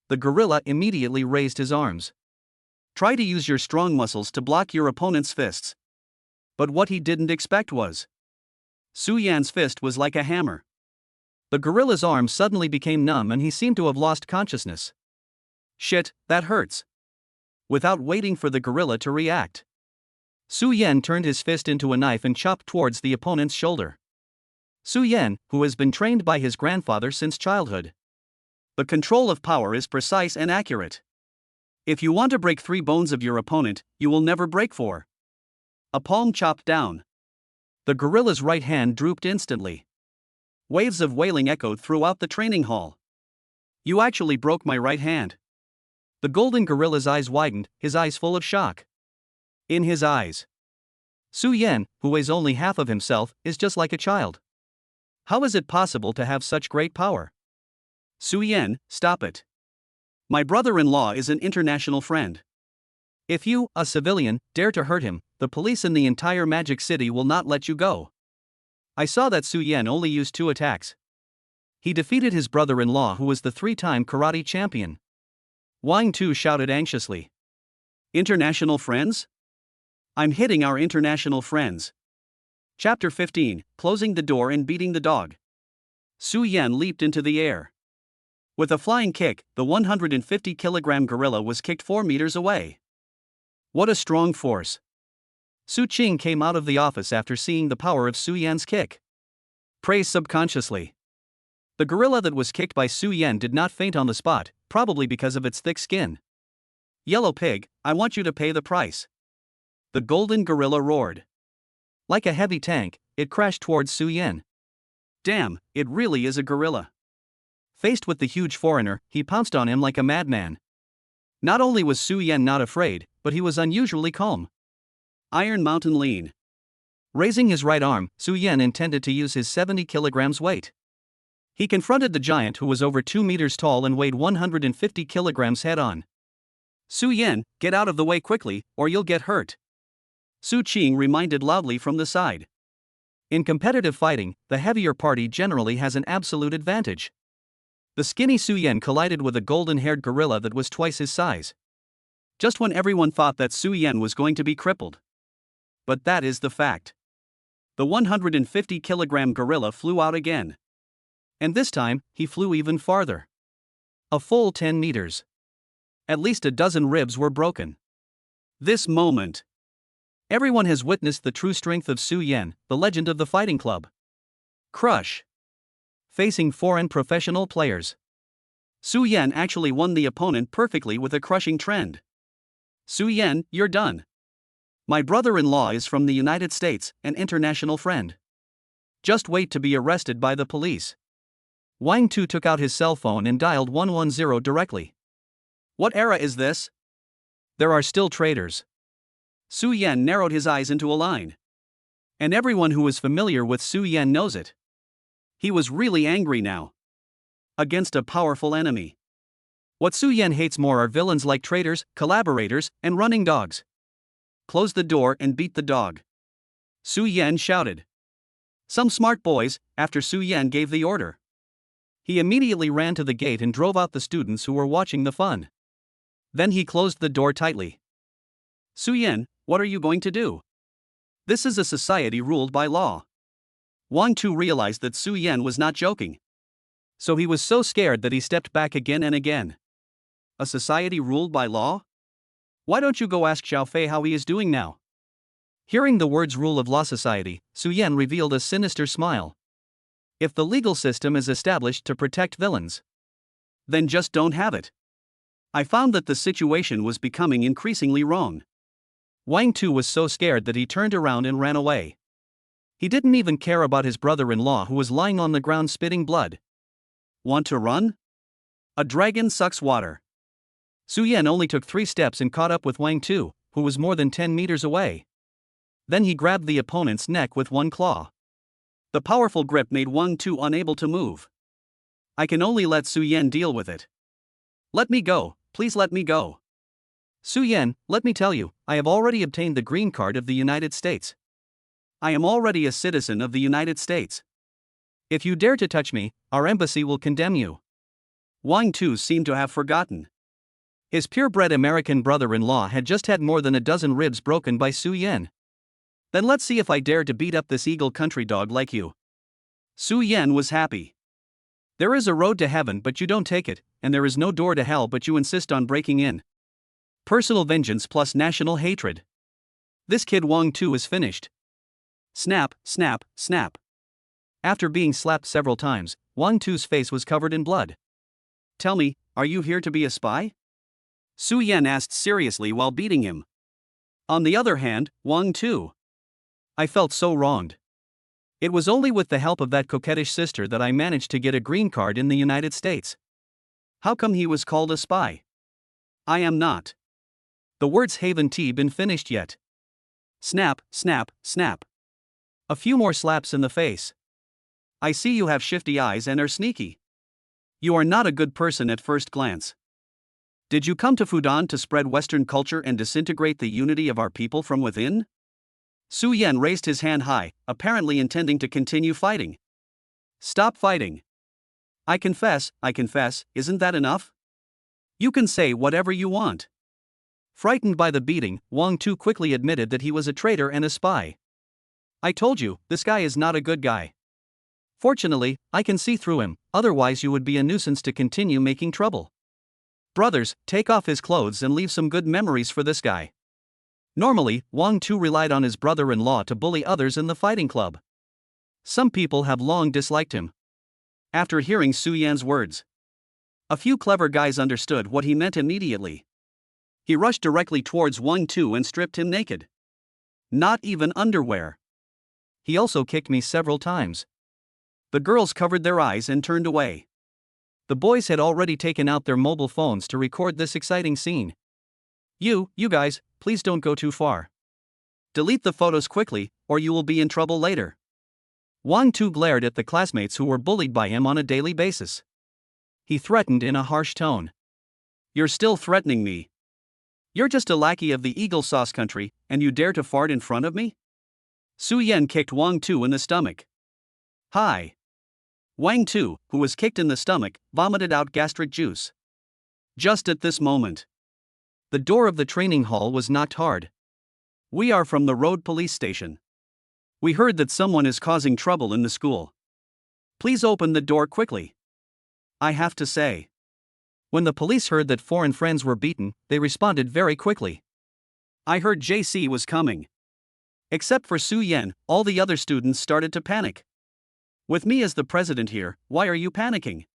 The gorilla immediately raised his arms. Try to use your strong muscles to block your opponent's fists. But what he didn't expect was. Su Yan's fist was like a hammer. The gorilla's arm suddenly became numb and he seemed to have lost consciousness. Shit, that hurts. Without waiting for the gorilla to react, Su Yan turned his fist into a knife and chopped towards the opponent's shoulder. Su Yan, who has been trained by his grandfather since childhood. The control of power is precise and accurate. If you want to break 3 bones of your opponent, you will never break 4. A palm chopped down. The gorilla's right hand drooped instantly. Waves of wailing echoed throughout the training hall. You actually broke my right hand. The golden gorilla's eyes widened, his eyes full of shock. In his eyes, Su Yan, who weighs only half of himself, is just like a child. How is it possible to have such great power? Su Yan, stop it. My brother-in-law is an international friend. If you, a civilian, dare to hurt him, the police in the entire Magic City will not let you go. I saw that Su Yan only used 2 attacks. He defeated his brother-in-law who was the 3-time karate champion. Wang Tu shouted anxiously. International friends? I'm hitting our international friends. Chapter 15, Closing the Door and Beating the Dog. Su Yan leaped into the air. With a flying kick, the 150-kilogram gorilla was kicked 4 meters away. What a strong force. Su Qing came out of the office after seeing the power of Su Yan's kick. Praised subconsciously. The gorilla that was kicked by Su Yan did not faint on the spot, probably because of its thick skin. Yellow pig, I want you to pay the price. The golden gorilla roared. Like a heavy tank, it crashed towards Su Yan. Damn, it really is a gorilla. Faced with the huge foreigner, he pounced on him like a madman. Not only was Su Yan not afraid, but he was unusually calm. Iron Mountain lean. Raising his right arm, Su Yan intended to use his 70 kilograms weight. He confronted the giant who was over 2 meters tall and weighed 150 kilograms head-on. Su Yan, get out of the way quickly, or you'll get hurt. Su Qing reminded loudly from the side. In competitive fighting, the heavier party generally has an absolute advantage. The skinny Su Yan collided with a golden-haired gorilla that was twice his size. Just when everyone thought that Su Yan was going to be crippled. But that is the fact. The 150-kilogram gorilla flew out again. And this time, he flew even farther. A full 10 meters. At least a dozen ribs were broken. This moment. Everyone has witnessed the true strength of Su Yan, the legend of the fighting club. Crush. facing foreign professional players. Su Yan actually won the opponent perfectly with a crushing trend. Su Yan, you're done. My brother-in-law is from the United States, an international friend. Just wait to be arrested by the police. Wang Tu took out his cell phone and dialed 110 directly. What era is this? There are still traitors. Su Yan narrowed his eyes into a line. And everyone who is familiar with Su Yan knows it. He was really angry now. Against a powerful enemy. What Su Yan hates more are villains like traitors, collaborators, and running dogs. Close the door and beat the dog. Su Yan shouted. Some smart boys, after Su Yan gave the order. He immediately ran to the gate and drove out the students who were watching the fun. Then he closed the door tightly. Su Yan, what are you going to do? This is a society ruled by law. Wang Tu realized that Su Yan was not joking. So he was so scared that he stepped back again and again. A society ruled by law? Why don't you go ask Xiao Fei how he is doing now? Hearing the words rule of law society, Su Yan revealed a sinister smile. If the legal system is established to protect villains, then just don't have it. I found that the situation was becoming increasingly wrong. Wang Tu was so scared that he turned around and ran away. He didn't even care about his brother-in-law who was lying on the ground spitting blood. Want to run? A dragon sucks water. Su Yan only took 3 steps and caught up with Wang Tu, who was more than 10 meters away. Then he grabbed the opponent's neck with one claw. The powerful grip made Wang Tu unable to move. I can only let Su Yan deal with it. Let me go, please let me go. Su Yan, let me tell you, I have already obtained the green card of the United States. I am already a citizen of the United States. If you dare to touch me, our embassy will condemn you. Wang Tu seemed to have forgotten. His purebred American brother-in-law had just had more than a dozen ribs broken by Su Yan. Then let's see if I dare to beat up this eagle country dog like you. Su Yan was happy. There is a road to heaven but you don't take it, and there is no door to hell but you insist on breaking in. Personal vengeance plus national hatred. This kid Wang Tu is finished. Snap, snap, snap. After being slapped several times, Wang Tu's face was covered in blood. Tell me, are you here to be a spy? Su Yan asked seriously while beating him. On the other hand, Wang Tu. I felt so wronged. It was only with the help of that coquettish sister that I managed to get a green card in the United States. How come he was called a spy? I am not. The words haven't been finished yet. Snap, snap, snap. A few more slaps in the face. I see you have shifty eyes and are sneaky. You are not a good person at first glance. Did you come to Fudan to spread Western culture and disintegrate the unity of our people from within? Su Yan raised his hand high, apparently intending to continue fighting. Stop fighting. I confess, isn't that enough? You can say whatever you want. Frightened by the beating, Wang Tu quickly admitted that he was a traitor and a spy. I told you, this guy is not a good guy. Fortunately, I can see through him, otherwise you would be a nuisance to continue making trouble. Brothers, take off his clothes and leave some good memories for this guy. Normally, Wang Tu relied on his brother-in-law to bully others in the fighting club. Some people have long disliked him. After hearing Su Yan's words, a few clever guys understood what he meant immediately. He rushed directly towards Wang Tu and stripped him naked. Not even underwear. He also kicked me several times. The girls covered their eyes and turned away. The boys had already taken out their mobile phones to record this exciting scene. You guys, please don't go too far. Delete the photos quickly, or you will be in trouble later. Wang Tu glared at the classmates who were bullied by him on a daily basis. He threatened in a harsh tone. You're still threatening me. You're just a lackey of the Eagle Sauce Country, and you dare to fart in front of me? Su Yan kicked Wang Tu in the stomach. Hi. Wang Tu, who was kicked in the stomach, vomited out gastric juice. Just at this moment, the door of the training hall was knocked hard. We are from the road police station. We heard that someone is causing trouble in the school. Please open the door quickly. I have to say. When the police heard that foreign friends were beaten, they responded very quickly. I heard JC was coming. Except for Su Yan, all the other students started to panic. With me as the president here, why are you panicking?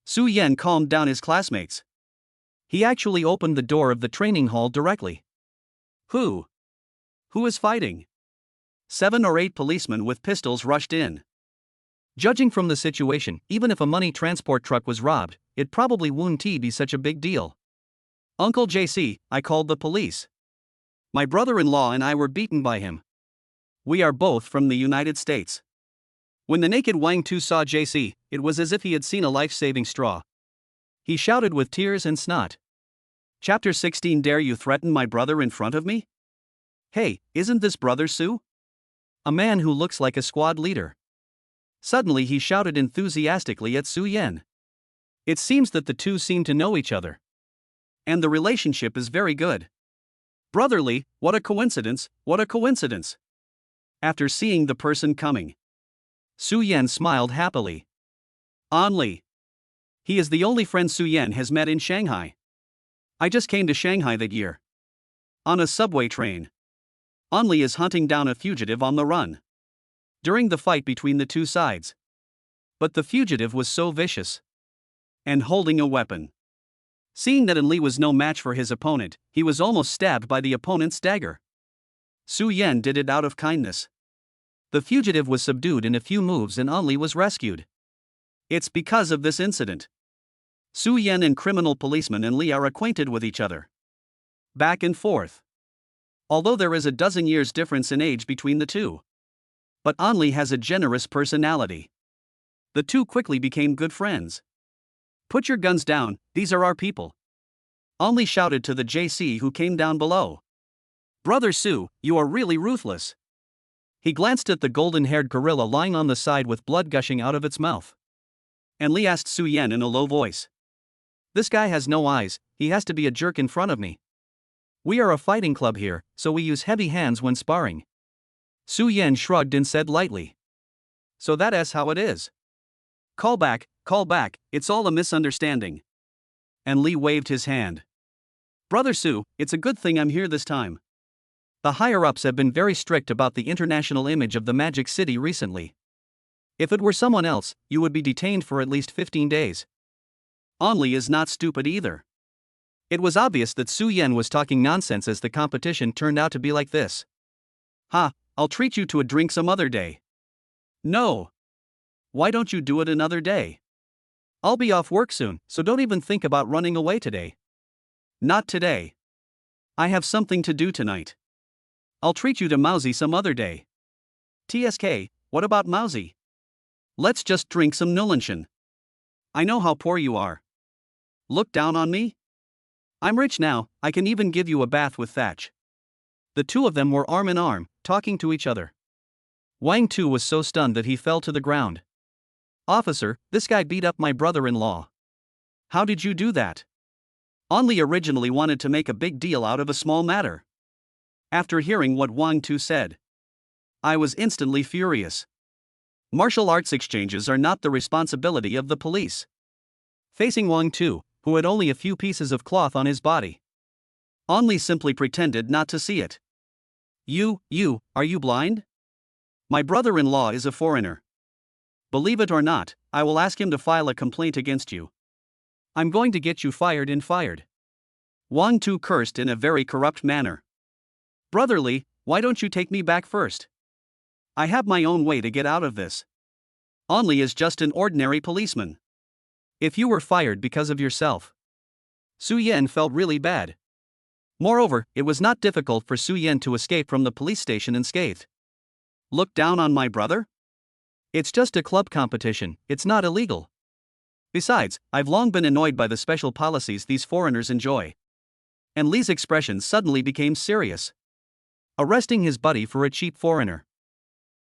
Su Yan calmed down his classmates. He actually opened the door of the training hall directly. Who? Who is fighting? 7 or 8 policemen with pistols rushed in. Judging from the situation, even if a money transport truck was robbed, it probably wouldn't be such a big deal. Uncle JC, I called the police. My brother-in-law and I were beaten by him. We are both from the United States. When the naked Wang Tu saw JC, it was as if he had seen a life-saving straw. He shouted with tears and snot. Chapter 16. Dare you threaten my brother in front of me? Hey, isn't this Brother Su? A man who looks like a squad leader. Suddenly he shouted enthusiastically at Su Yan. It seems that the two seem to know each other. And the relationship is very good. Brotherly, what a coincidence, what a coincidence. After seeing the person coming, Su Yan smiled happily. Only. He is the only friend Su Yan has met in Shanghai. I just came to Shanghai that year. On a subway train. Only is hunting down a fugitive on the run. During the fight between the two sides. But the fugitive was so vicious. And holding a weapon. Seeing that Li was no match for his opponent, he was almost stabbed by the opponent's dagger. Su Yan did it out of kindness. The fugitive was subdued in a few moves and Li was rescued. It's because of this incident. Su Yan and criminal policeman and Li are acquainted with each other. Back and forth. Although there is a dozen years difference in age between the two. But Li has a generous personality. The two quickly became good friends. Put your guns down, these are our people. Li shouted to the JC who came down below. Brother Su, you are really ruthless. He glanced at the golden-haired gorilla lying on the side with blood gushing out of its mouth. And Li asked Su Yan in a low voice. This guy has no eyes, he has to be a jerk in front of me. We are a fighting club here, so we use heavy hands when sparring. Su Yan shrugged and said lightly. So that is how it is. Call back, it's all a misunderstanding. And Li waved his hand. Brother Su, it's a good thing I'm here this time. The higher-ups have been very strict about the international image of the Magic City recently. If it were someone else, you would be detained for at least 15 days. Li is not stupid either. It was obvious that Su Yan was talking nonsense as the competition turned out to be like this. Ha, I'll treat you to a drink some other day. No. Why don't you do it another day? I'll be off work soon, so don't even think about running away today. Not today. I have something to do tonight. I'll treat you to Mousy some other day. TSK, what about Mousy? Let's just drink some Nullenshan. I know how poor you are. Look down on me? I'm rich now, I can even give you a bath with thatch. The two of them were arm in arm, talking to each other. Wang Tu was so stunned that he fell to the ground. Officer, this guy beat up my brother-in-law. How did you do that? Li originally wanted to make a big deal out of a small matter. After hearing what Wang Tu said, I was instantly furious. Martial arts exchanges are not the responsibility of the police. Facing Wang Tu, who had only a few pieces of cloth on his body, Li simply pretended not to see it. Are you blind? My brother-in-law is a foreigner. Believe it or not, I will ask him to file a complaint against you. I'm going to get you fired and fired. Wang Tu cursed in a very corrupt manner. Brotherly, why don't you take me back first? I have my own way to get out of this. Li is just an ordinary policeman. If you were fired because of yourself. Su Yan felt really bad. Moreover, it was not difficult for Su Yan to escape from the police station unscathed. Look down on my brother? It's just a club competition, it's not illegal. Besides, I've long been annoyed by the special policies these foreigners enjoy. And Li's expression suddenly became serious. Arresting his buddy for a cheap foreigner.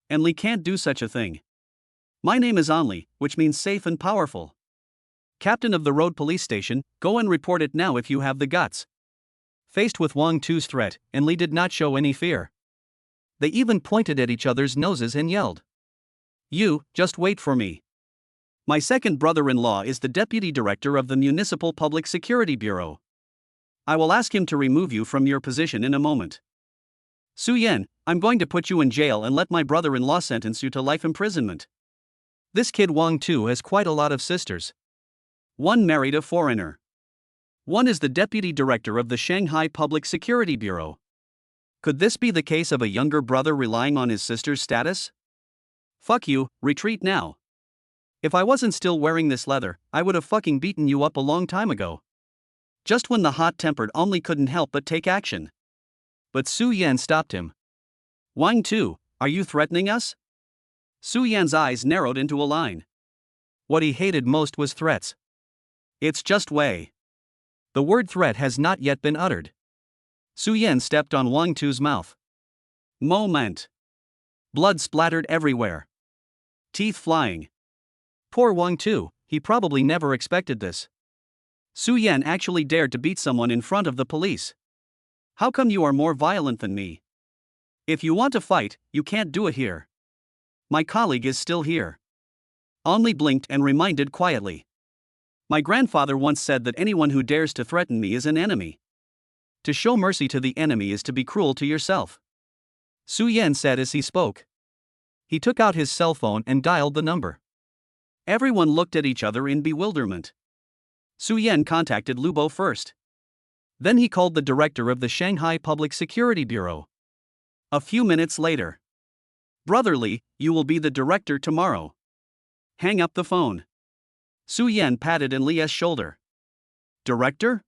And Li can't do such a thing. My name is Li, which means safe and powerful. Captain of the road police station, go and report it now if you have the guts. Faced with Wang Tu's threat, Li did not show any fear. They even pointed at each other's noses and yelled. You, just wait for me. My second brother-in-law is the deputy director of the Municipal Public Security Bureau. I will ask him to remove you from your position in a moment. Su Yan, I'm going to put you in jail and let my brother-in-law sentence you to life imprisonment. This kid Wang Tu has quite a lot of sisters. One married a foreigner. One is the deputy director of the Shanghai Public Security Bureau. Could this be the case of a younger brother relying on his sister's status? Fuck you, retreat now. If I wasn't still wearing this leather, I would have fucking beaten you up a long time ago. Just when the hot-tempered Only couldn't help but take action. But Su Yan stopped him. Wang Tu, are you threatening us? Su Yan's eyes narrowed into a line. What he hated most was threats. It's just Wei. The word threat has not yet been uttered. Su Yan stepped on Wang Tu's mouth. Moment. Blood splattered everywhere. Teeth flying. Poor Wang Tu, he probably never expected this. Su Yan actually dared to beat someone in front of the police. How come you are more violent than me? If you want to fight, you can't do it here. My colleague is still here. Only blinked and reminded quietly. My grandfather once said that anyone who dares to threaten me is an enemy. To show mercy to the enemy is to be cruel to yourself. Su Yan said as he spoke. He took out his cell phone and dialed the number. Everyone looked at each other in bewilderment. Su Yan contacted Lubo first. Then he called the director of the Shanghai Public Security Bureau. A few minutes later. Brother Li, you will be the director tomorrow. Hang up the phone. Su Yan patted Li's shoulder. Director?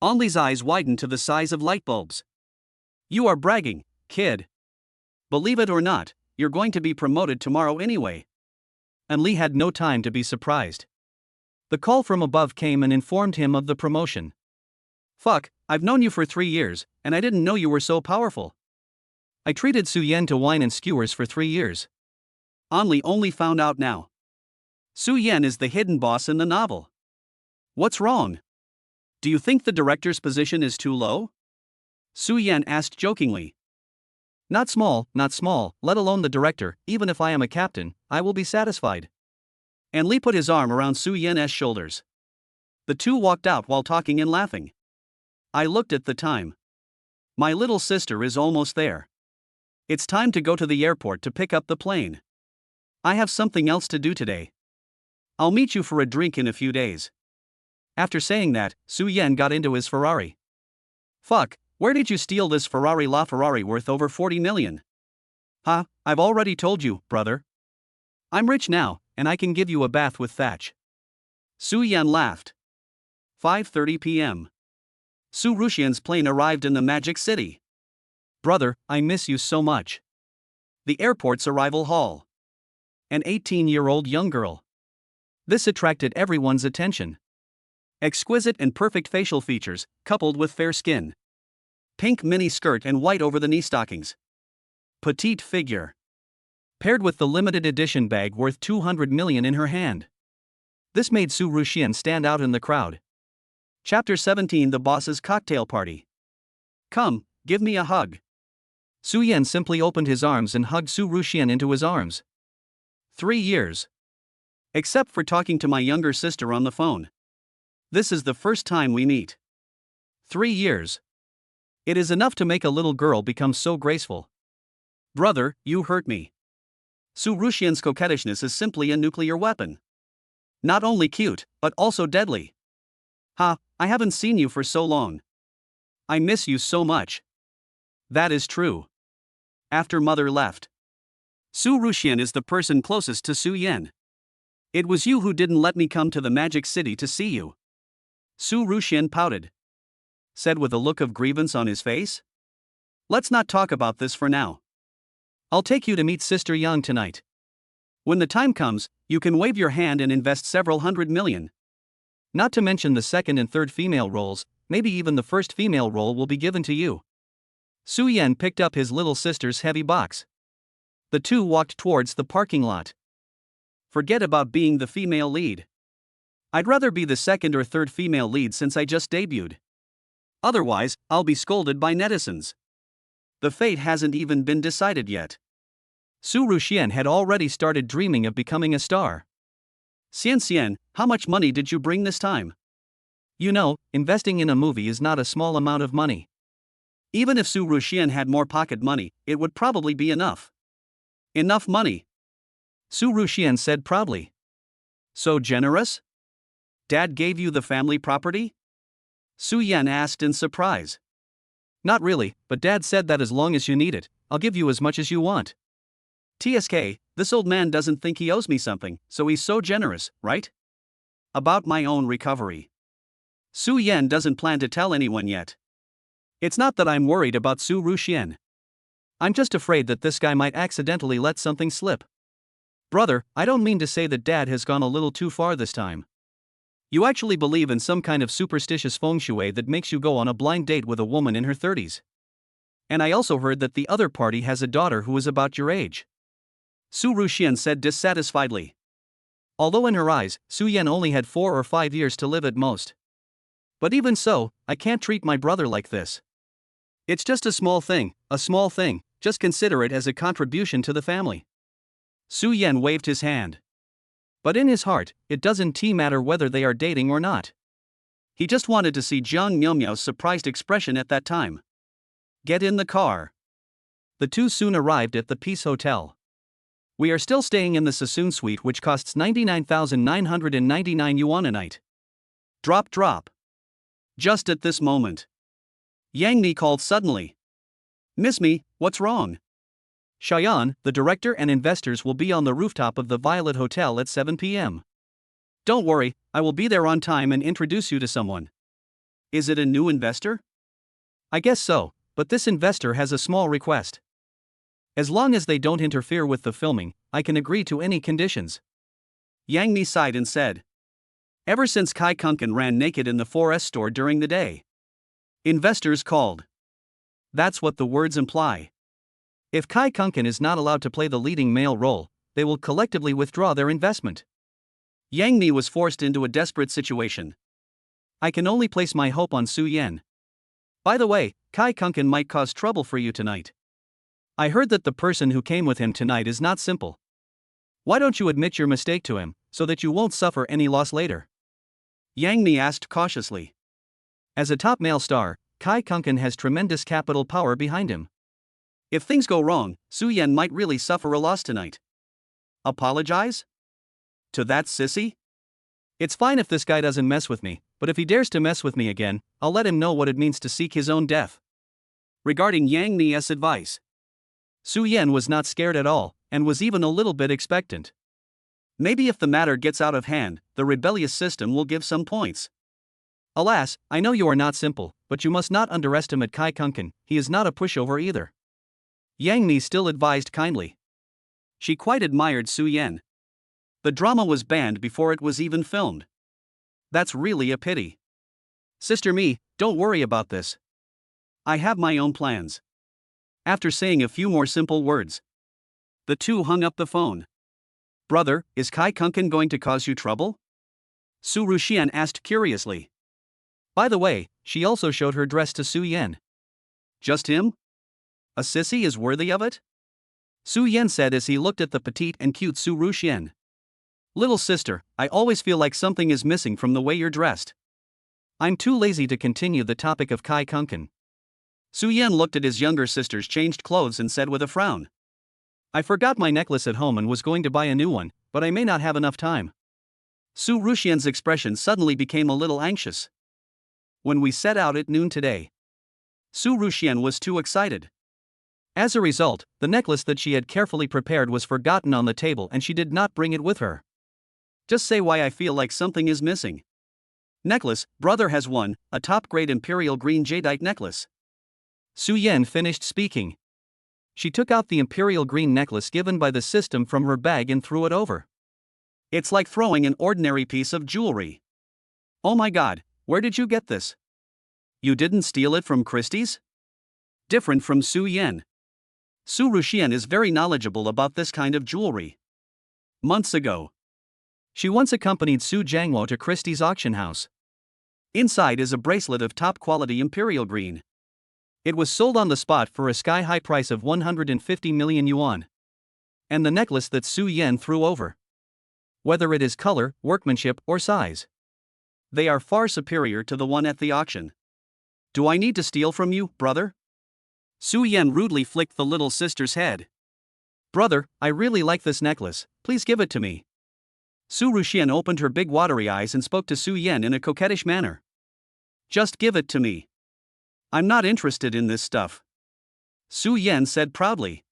Li's eyes widened to the size of light bulbs. You are bragging, kid. Believe it or not, you're going to be promoted tomorrow anyway. And Li had no time to be surprised. The call from above came and informed him of the promotion. Fuck, I've known you for 3 years, and I didn't know you were so powerful. I treated Su Yan to wine and skewers for 3 years. Li only found out now. Su Yan is the hidden boss in the novel. What's wrong? Do you think the director's position is too low? Su Yan asked jokingly. Not small, let alone the director. Even if I am a captain, I will be satisfied. And Li put his arm around Su Yan's shoulders. The two walked out while talking and laughing. I looked at the time. My little sister is almost there. It's time to go to the airport to pick up the plane. I have something else to do today. I'll meet you for a drink in a few days. After saying that, Su Yan got into his Ferrari. Fuck, where did you steal this Ferrari LaFerrari worth over 40 million? Huh, I've already told you, brother. I'm rich now, and I can give you a bath with thatch. Su Yan laughed. 5:30 p.m. Su Rushian's plane arrived in the Magic City. Brother, I miss you so much. The airport's arrival hall. An 18-year-old young girl. This attracted everyone's attention. Exquisite and perfect facial features, coupled with fair skin. Pink mini skirt and white over-the-knee stockings. Petite figure. Paired with the limited edition bag worth 200 million in her hand. This made Su Rushian stand out in the crowd. Chapter 17: The Boss's Cocktail Party. Come, give me a hug. Su Yan simply opened his arms and hugged Su Rushian into his arms. 3 years. Except for talking to my younger sister on the phone. This is the first time we meet. 3 years. It is enough to make a little girl become so graceful. Brother, you hurt me. Su Rushian's coquettishness is simply a nuclear weapon. Not only cute, but also deadly. Ha, I haven't seen you for so long. I miss you so much. That is true. After mother left. Su Rushian is the person closest to Su Yan. It was you who didn't let me come to the Magic City to see you. Su Rushian pouted. Said with a look of grievance on his face. Let's not talk about this for now. I'll take you to meet Sister Yang tonight. When the time comes, you can wave your hand and invest several 100 million. Not to mention the second and third female roles, maybe even the first female role will be given to you. Su Yan picked up his little sister's heavy box. The two walked towards the parking lot. Forget about being the female lead. I'd rather be the second or third female lead since I just debuted. Otherwise, I'll be scolded by netizens. The fate hasn't even been decided yet. Su Rushian had already started dreaming of becoming a star. Xian, how much money did you bring this time? You know, investing in a movie is not a small amount of money. Even if Su Rushian had more pocket money, it would probably be enough. Enough money. Su Ruxian said proudly. So generous? Dad gave you the family property? Su Yan asked in surprise. Not really, but Dad said that as long as you need it, I'll give you as much as you want. TSK, this old man doesn't think he owes me something, so he's so generous, right? About my own recovery. Su Yan doesn't plan to tell anyone yet. It's not that I'm worried about Su Ruxian. I'm just afraid that this guy might accidentally let something slip. Brother, I don't mean to say that Dad has gone a little too far this time. You actually believe in some kind of superstitious feng shui that makes you go on a blind date with a woman in her 30s. And I also heard that the other party has a daughter who is about your age. Su Ruxian said dissatisfiedly. Although in her eyes, Su Yan only had 4 or 5 years to live at most. But even so, I can't treat my brother like this. It's just a small thing, just consider it as a contribution to the family. Su Yan waved his hand. But in his heart, it doesn't matter whether they are dating or not. He just wanted to see Jiang Miaomiao's surprised expression at that time. Get in the car. The two soon arrived at the Peace Hotel. We are still staying in the Sassoon Suite, which costs 99,999 yuan a night. Drop. Just at this moment, Yang Ni called suddenly. Miss me, what's wrong? Shayan, the director and investors will be on the rooftop of the Violet Hotel at 7 p.m. Don't worry, I will be there on time and introduce you to someone. Is it a new investor? I guess so, but this investor has a small request. As long as they don't interfere with the filming, I can agree to any conditions. Yang Ni sighed and said. Ever since Kai Kunken ran naked in the 4S store during the day, investors called. That's what the words imply. If Kai Kunken is not allowed to play the leading male role, they will collectively withdraw their investment. Yang Ni was forced into a desperate situation. I can only place my hope on Su Yan. By the way, Kai Kunken might cause trouble for you tonight. I heard that the person who came with him tonight is not simple. Why don't you admit your mistake to him, so that you won't suffer any loss later? Yang Ni asked cautiously. As a top male star, Kai Kunken has tremendous capital power behind him. If things go wrong, Su Yan might really suffer a loss tonight. Apologize? To that sissy? It's fine if this guy doesn't mess with me, but if he dares to mess with me again, I'll let him know what it means to seek his own death. Regarding Yang Ni's advice, Su Yan was not scared at all, and was even a little bit expectant. Maybe if the matter gets out of hand, the rebellious system will give some points. Alas, I know you are not simple, but you must not underestimate Kai Kunken, he is not a pushover either. Yang Ni still advised kindly. She quite admired Su Yan. The drama was banned before it was even filmed. That's really a pity. Sister Mi, don't worry about this. I have my own plans. After saying a few more simple words, the two hung up the phone. Brother, is Kai Kunken going to cause you trouble? Su Ruxian asked curiously. By the way, she also showed her dress to Su Yan. Just him? A sissy is worthy of it? Su Yan said as he looked at the petite and cute Su Ruxian. Little sister, I always feel like something is missing from the way you're dressed. I'm too lazy to continue the topic of Kai Kunken. Su Yan looked at his younger sister's changed clothes and said with a frown. I forgot my necklace at home and was going to buy a new one, but I may not have enough time. Su Ruxian's expression suddenly became a little anxious. When we set out at noon today, Su Ruxian was too excited. As a result, the necklace that she had carefully prepared was forgotten on the table and she did not bring it with her. Just say why I feel like something is missing. Necklace, brother has one, a top-grade imperial green jadeite necklace. Su Yan finished speaking. She took out the imperial green necklace given by the system from her bag and threw it over. It's like throwing an ordinary piece of jewelry. Oh my god, where did you get this? You didn't steal it from Christie's? Different from Su Yan. Su Ruxian is very knowledgeable about this kind of jewelry. Months ago, she once accompanied Su Jiangwo to Christie's auction house. Inside is a bracelet of top-quality imperial green. It was sold on the spot for a sky-high price of 150 million yuan. And the necklace that Su Yan threw over. Whether it is color, workmanship, or size, they are far superior to the one at the auction. Do I need to steal from you, brother? Su Yan rudely flicked the little sister's head. Brother, I really like this necklace, please give it to me. Su Ruxian opened her big watery eyes and spoke to Su Yan in a coquettish manner. Just give it to me. I'm not interested in this stuff. Su Yan said proudly.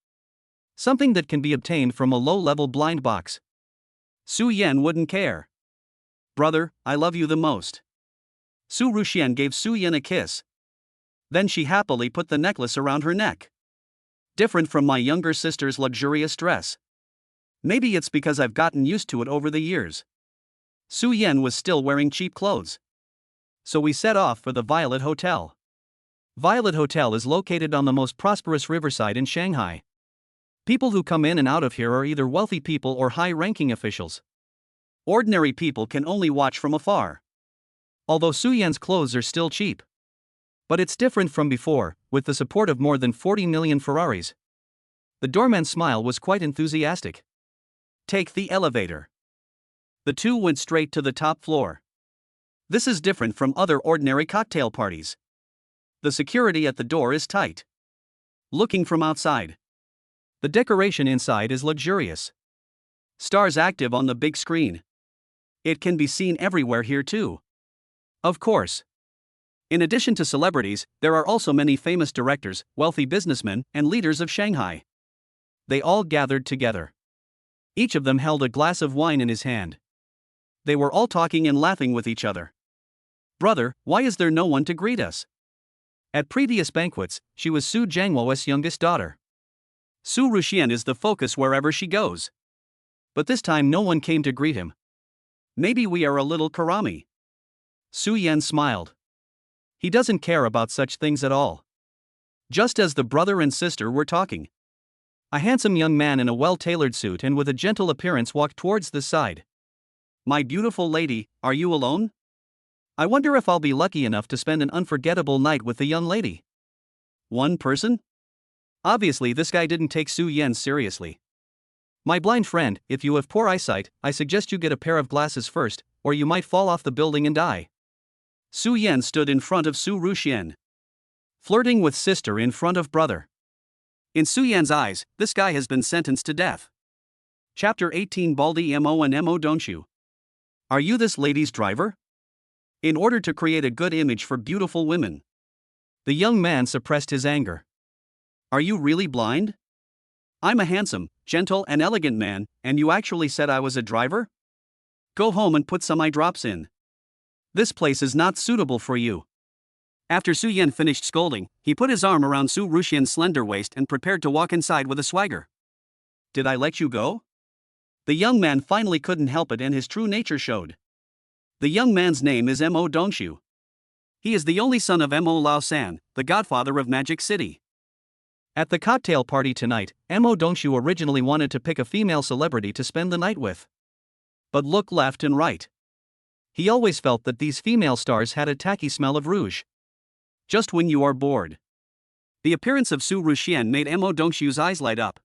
Something that can be obtained from a low-level blind box. Su Yan wouldn't care. Brother, I love you the most. Su Ruxian gave Su Yan a kiss. Then she happily put the necklace around her neck. Different from my younger sister's luxurious dress. Maybe it's because I've gotten used to it over the years. Su Yan was still wearing cheap clothes. So we set off for the Violet Hotel. Violet Hotel is located on the most prosperous riverside in Shanghai. People who come in and out of here are either wealthy people or high-ranking officials. Ordinary people can only watch from afar. Although Su Yan's clothes are still cheap. But it's different from before, with the support of more than 40 million Ferraris. The doorman's smile was quite enthusiastic. Take the elevator. The two went straight to the top floor. This is different from other ordinary cocktail parties. The security at the door is tight. Looking from outside, the decoration inside is luxurious. Stars active on the big screen. It can be seen everywhere here too. Of course. In addition to celebrities, there are also many famous directors, wealthy businessmen, and leaders of Shanghai. They all gathered together. Each of them held a glass of wine in his hand. They were all talking and laughing with each other. Brother, why is there no one to greet us? At previous banquets, she was Su Jianghuo's youngest daughter. Su Ruxian is the focus wherever she goes. But this time no one came to greet him. Maybe we are a little karami. Su Yan smiled. He doesn't care about such things at all. Just as the brother and sister were talking, a handsome young man in a well-tailored suit and with a gentle appearance walked towards the side. My beautiful lady, are you alone? I wonder if I'll be lucky enough to spend an unforgettable night with the young lady. One person? Obviously this guy didn't take Su Yan seriously. My blind friend, if you have poor eyesight, I suggest you get a pair of glasses first, or you might fall off the building and die. Su Yan stood in front of Su Ruxian, flirting with sister in front of brother. In Su Yan's eyes, this guy has been sentenced to death. Chapter 18 Baldi Mo and Mo don't you? Are you this lady's driver? In order to create a good image for beautiful women. The young man suppressed his anger. Are you really blind? I'm a handsome, gentle and elegant man, and you actually said I was a driver? Go home and put some eye drops in. This place is not suitable for you. After Su Yan finished scolding, he put his arm around Su Ruxian's slender waist and prepared to walk inside with a swagger. Did I let you go? The young man finally couldn't help it and his true nature showed. The young man's name is Mo don't you? He is the only son of Mo Lao San, the godfather of Magic City. At the cocktail party tonight, Mo don't you originally wanted to pick a female celebrity to spend the night with. But look left and right. He always felt that these female stars had a tacky smell of rouge. Just when you are bored. The appearance of Su Ruxian made Mo don't you's eyes light up.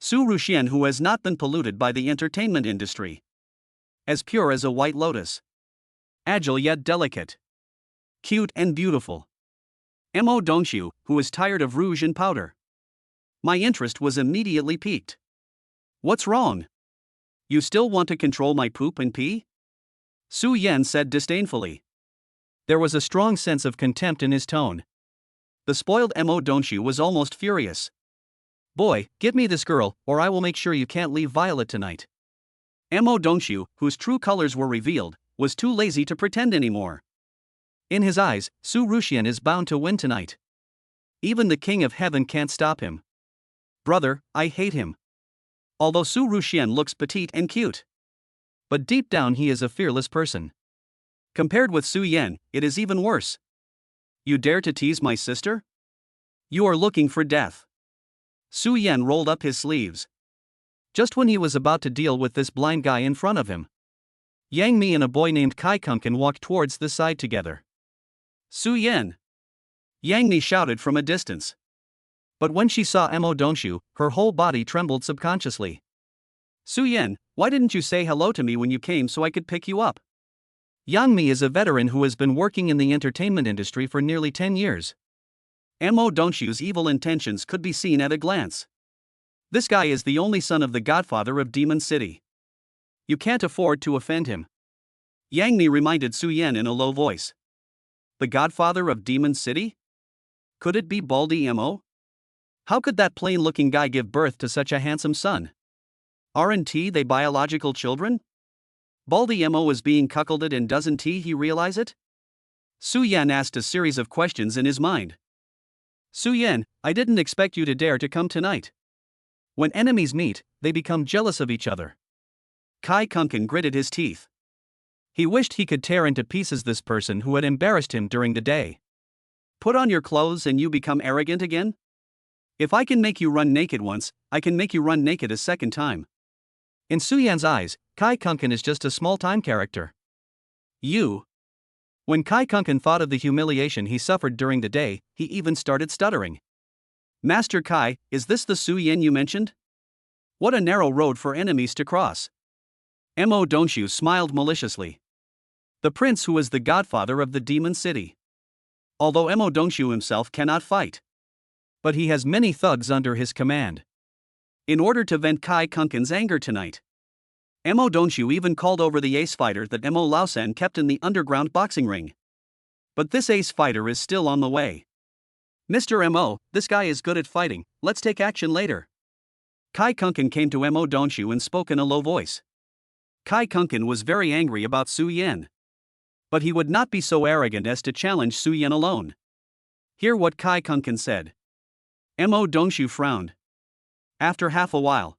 Su Ruxian, who has not been polluted by the entertainment industry. As pure as a white lotus. Agile yet delicate. Cute and beautiful. Mo don't you, who is tired of rouge and powder. My interest was immediately piqued. What's wrong? You still want to control my poop and pee? Su Yan said disdainfully. There was a strong sense of contempt in his tone. The spoiled Mo don't you was almost furious. Boy, give me this girl, or I will make sure you can't leave Violet tonight. Mo don't you, whose true colors were revealed, was too lazy to pretend anymore. In his eyes, Su Ruxian is bound to win tonight. Even the king of heaven can't stop him. Brother, I hate him. Although Su Ruxian looks petite and cute. But deep down he is a fearless person. Compared with Su Yan, it is even worse. You dare to tease my sister? You are looking for death. Su Yan rolled up his sleeves. Just when he was about to deal with this blind guy in front of him, Yang Mi and a boy named Kai Kunken walked towards the side together. Su Yan! Yang Mi shouted from a distance. But when she saw Mo don't you, her whole body trembled subconsciously. Su Yan, why didn't you say hello to me when you came so I could pick you up? Yang Mi is a veteran who has been working in the entertainment industry for nearly 10 years. Mo don't you's evil intentions could be seen at a glance. This guy is the only son of the godfather of Demon City. You can't afford to offend him. Yang Mi reminded Su Yan in a low voice. The godfather of Demon City? Could it be Baldy Mo? How could that plain-looking guy give birth to such a handsome son? Aren't they biological children? Baldy Mo is being cuckolded and doesn't he realize it? Su Yan asked a series of questions in his mind. Su Yan, I didn't expect you to dare to come tonight. When enemies meet, they become jealous of each other. Kai Kunken gritted his teeth. He wished he could tear into pieces this person who had embarrassed him during the day. Put on your clothes and you become arrogant again? If I can make you run naked once, I can make you run naked a second time. In Su Yan's eyes, Kai Kunken is just a small-time character. You. When Kai Kunken thought of the humiliation he suffered during the day, he even started stuttering. Master Kai, is this the Su Yan you mentioned? What a narrow road for enemies to cross. Mo Dongxiu smiled maliciously. The prince who is the godfather of the Demon City. Although Mo Dongxiu himself cannot fight. But he has many thugs under his command. In order to vent Kai Kunken's anger tonight, Mo Dongxiu even called over the ace fighter that Mo Laosan kept in the underground boxing ring. But this ace fighter is still on the way. Mr. Mo, this guy is good at fighting, let's take action later. Kai Kunken came to Mo Dongxiu and spoke in a low voice. Kai Kunken was very angry about Su Yan. But he would not be so arrogant as to challenge Su Yan alone. Hear what Kai Kunken said. Mo Dongxiu frowned. After half a while.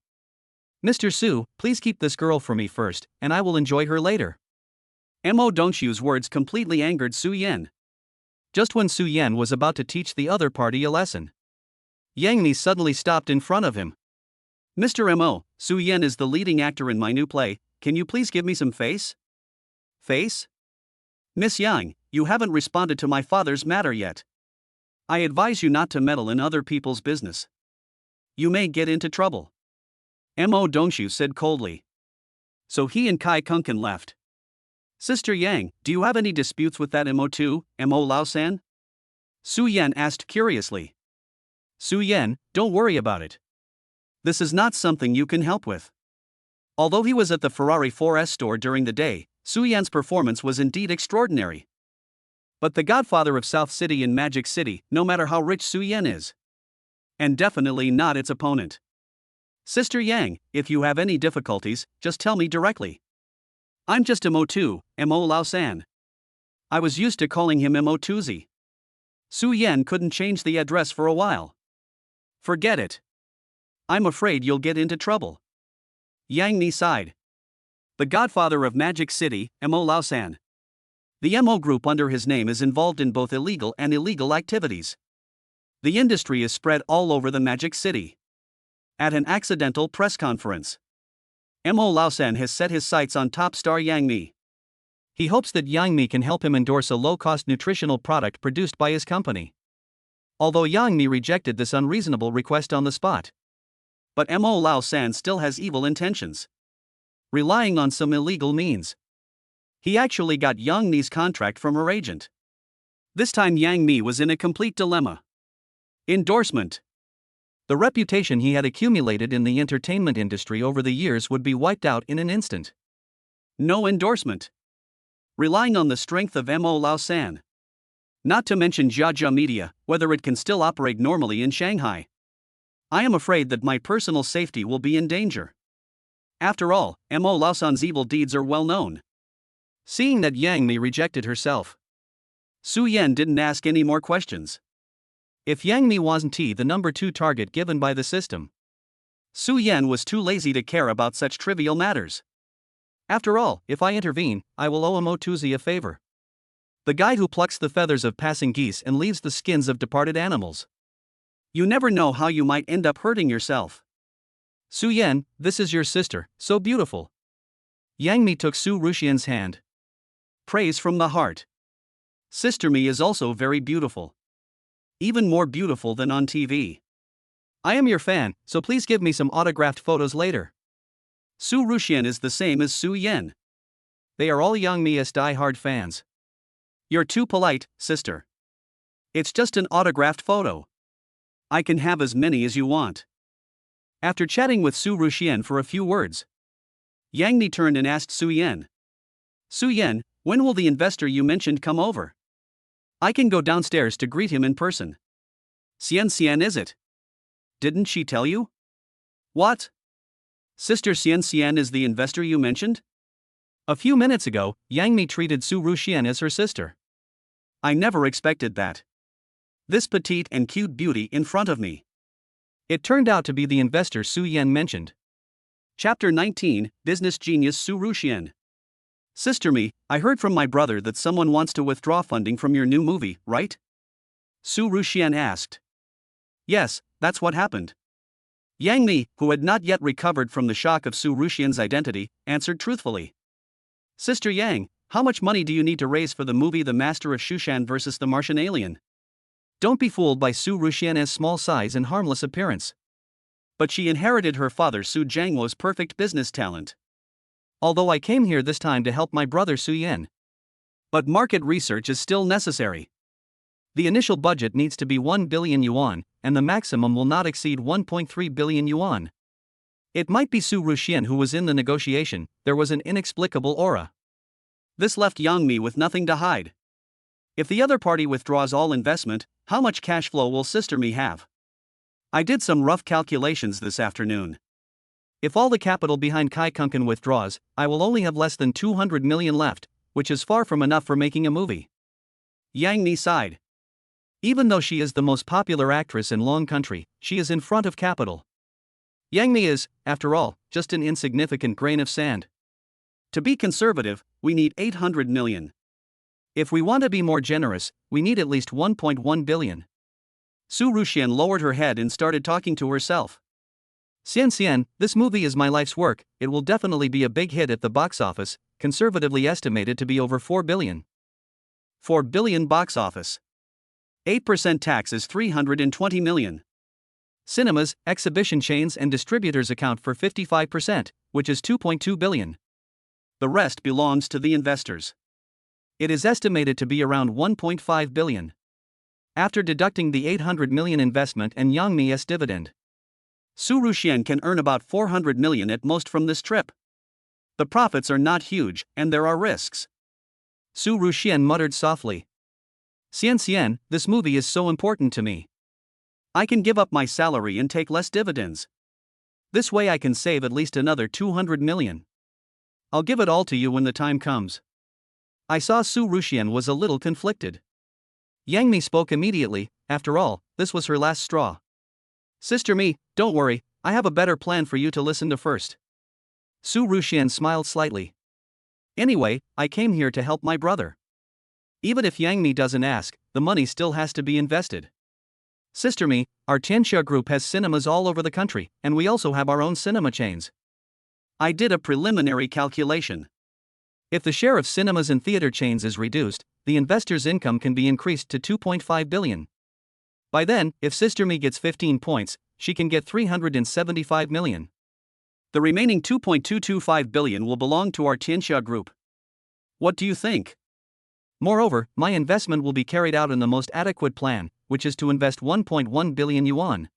Mr. Su, please keep this girl for me first, and I will enjoy her later. Mo Dongxiu's words completely angered Su Yan. Just when Su Yan was about to teach the other party a lesson, Yang Mi suddenly stopped in front of him. Mr. Mo, Su Yan is the leading actor in my new play, can you please give me some face? Face? Miss Yang, you haven't responded to my father's matter yet. I advise you not to meddle in other people's business. You may get into trouble. Mo Dongxiu said coldly. So he and Kai Kunken left. Sister Yang, do you have any disputes with that Mo too, Mo Laosan? Su Yan asked curiously. Su Yan, don't worry about it. This is not something you can help with. Although he was at the Ferrari 4S store during the day, Su Yan's performance was indeed extraordinary. But the godfather of South City in Magic City, no matter how rich Su Yan is. And definitely not its opponent. Sister Yang, if you have any difficulties, just tell me directly. I'm just Mo too, Mo Laosan. I was used to calling him Mo Tuzi. Su Yan couldn't change the address for a while. Forget it. I'm afraid you'll get into trouble. Yang Mi sighed. The godfather of Magic City, Mo Laosan. The Mo group under his name is involved in both illegal and illegal activities. The industry is spread all over the Magic City. At an accidental press conference, Mo Laosan has set his sights on top star Yang Mi. He hopes that Yang Mi can help him endorse a low-cost nutritional product produced by his company. Although Yang Mi rejected this unreasonable request on the spot. But Mo Laosan still has evil intentions. Relying on some illegal means. He actually got Yang Mi's contract from her agent. This time Yang Mi was in a complete dilemma. Endorsement. The reputation he had accumulated in the entertainment industry over the years would be wiped out in an instant. No endorsement. Relying on the strength of Mo Laosan. Not to mention Jiajia Media, whether it can still operate normally in Shanghai. I am afraid that my personal safety will be in danger. After all, Mo Laosan's evil deeds are well known. Seeing that Yang Mi rejected herself, Su Yan didn't ask any more questions. If Yang Mi wasn't the number 2 target given by the system, Su Yan was too lazy to care about such trivial matters. After all, if I intervene, I will owe Mo Tuzi a favor. The guy who plucks the feathers of passing geese and leaves the skins of departed animals. You never know how you might end up hurting yourself. Su Yan, this is your sister, so beautiful. Yang Mi took Su Ruxian's hand. Praise from the heart. Sister Mi is also very beautiful. Even more beautiful than on TV. I am your fan, so please give me some autographed photos later. Su Ruxian is the same as Su Yan. They are all Yang Mi's die-hard fans. You're too polite, sister. It's just an autographed photo. I can have as many as you want. After chatting with Su Ruxian for a few words, Yang Mi turned and asked Su Yan. Su Yan, when will the investor you mentioned come over? I can go downstairs to greet him in person. Xian is it? Didn't she tell you? What? Sister Xian is the investor you mentioned? A few minutes ago, Yang Mi treated Su Ruxian as her sister. I never expected that. This petite and cute beauty in front of me. It turned out to be the investor Su Yan mentioned. Chapter 19, Business Genius Su Ruxian. Sister Mi, I heard from my brother that someone wants to withdraw funding from your new movie, right? Su Ruxian asked. Yes, that's what happened. Yang Mi, who had not yet recovered from the shock of Su Ruxian's identity, answered truthfully. Sister Yang, how much money do you need to raise for the movie The Master of Shushan vs. the Martian Alien? Don't be fooled by Su Ruxian's small size and harmless appearance. But she inherited her father Su Jiangwo's perfect business talent. Although I came here this time to help my brother Su Yan. But market research is still necessary. The initial budget needs to be 1 billion yuan, and the maximum will not exceed 1.3 billion yuan. It might be Su Ruxian who was in the negotiation. There was an inexplicable aura. This left Yang Mi with nothing to hide. If the other party withdraws all investment, how much cash flow will Sister Mi have? I did some rough calculations this afternoon. If all the capital behind Kai Kunken withdraws, I will only have less than 200 million left, which is far from enough for making a movie. Yang Mi sighed. Even though she is the most popular actress in Long Country, she is in front of capital. Yang Mi is, after all, just an insignificant grain of sand. To be conservative, we need 800 million. If we want to be more generous, we need at least 1.1 billion. Su Ruxian lowered her head and started talking to herself. Xian, this movie is my life's work. It will definitely be a big hit at the box office, conservatively estimated to be over 4 billion. 4 billion box office. 8% tax is 320 million. Cinemas, exhibition chains and distributors account for 55%, which is 2.2 billion. The rest belongs to the investors. It is estimated to be around 1.5 billion. After deducting the 800 million investment and Yang Mi's dividend, Su Ruxian can earn about 400 million at most from this trip. The profits are not huge, and there are risks. Su Ruxian muttered softly. Xian, this movie is so important to me. I can give up my salary and take less dividends. This way I can save at least another 200 million. I'll give it all to you when the time comes. I saw Su Ruxian was a little conflicted. Yang Mi spoke immediately. After all, this was her last straw. Sister Mi, don't worry, I have a better plan for you to listen to first. Su Ruxian smiled slightly. Anyway, I came here to help my brother. Even if Yang Mi doesn't ask, the money still has to be invested. Sister Mi, our Tianxia group has cinemas all over the country, and we also have our own cinema chains. I did a preliminary calculation. If the share of cinemas and theater chains is reduced, the investor's income can be increased to 2.5 billion. By then, if Sister Mi gets 15 points, she can get 375 million. The remaining 2.225 billion will belong to our Tianxia group. What do you think? Moreover, my investment will be carried out in the most adequate plan, which is to invest 1.1 billion yuan.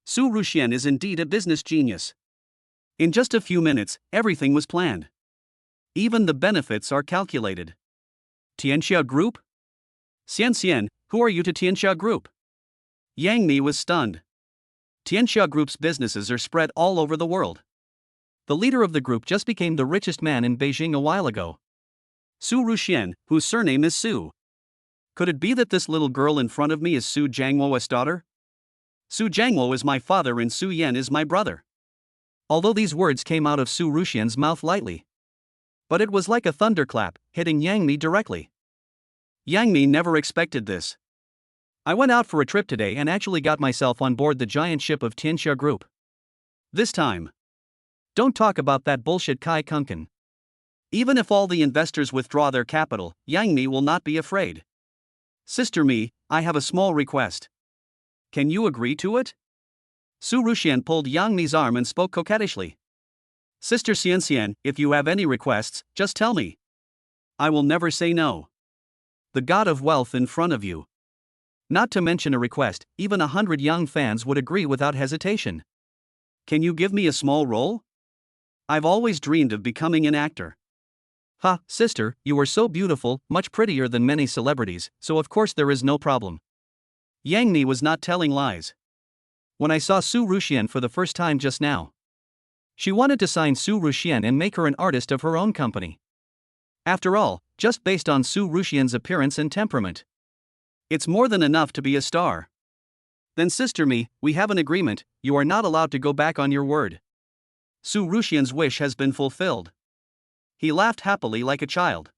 Su Ruxian is indeed a business genius. In just a few minutes, everything was planned. Even the benefits are calculated. Tianxia Group? Xian, who are you to Tianxia Group? Yang Mi was stunned. Tianxia Group's businesses are spread all over the world. The leader of the group just became the richest man in Beijing a while ago. Su Ruxian, whose surname is Su. Could it be that this little girl in front of me is Su Jiangwo's daughter? Su Jiangwo is my father and Su Yan is my brother. Although these words came out of Su Ruxian's mouth lightly, but it was like a thunderclap, hitting Yang Mi directly. Yang Mi never expected this. I went out for a trip today and actually got myself on board the giant ship of Tianxia Group. This time. Don't talk about that bullshit Kai Kunken. Even if all the investors withdraw their capital, Yang Mi will not be afraid. Sister Mi, I have a small request. Can you agree to it? Su Ruxian pulled Yang Mi's arm and spoke coquettishly. Sister Xian, if you have any requests, just tell me. I will never say no. The god of wealth in front of you. Not to mention a request, even 100 young fans would agree without hesitation. Can you give me a small role? I've always dreamed of becoming an actor. Ha, sister, you are so beautiful, much prettier than many celebrities, so of course there is no problem. Yang Mi was not telling lies. When I saw Su Ruxian for the first time just now, she wanted to sign Su Ruxian and make her an artist of her own company. After all, just based on Su Ruxian's appearance and temperament, it's more than enough to be a star. Then Sister Mi, we have an agreement, you are not allowed to go back on your word. Su Ruxian's wish has been fulfilled. He laughed happily like a child.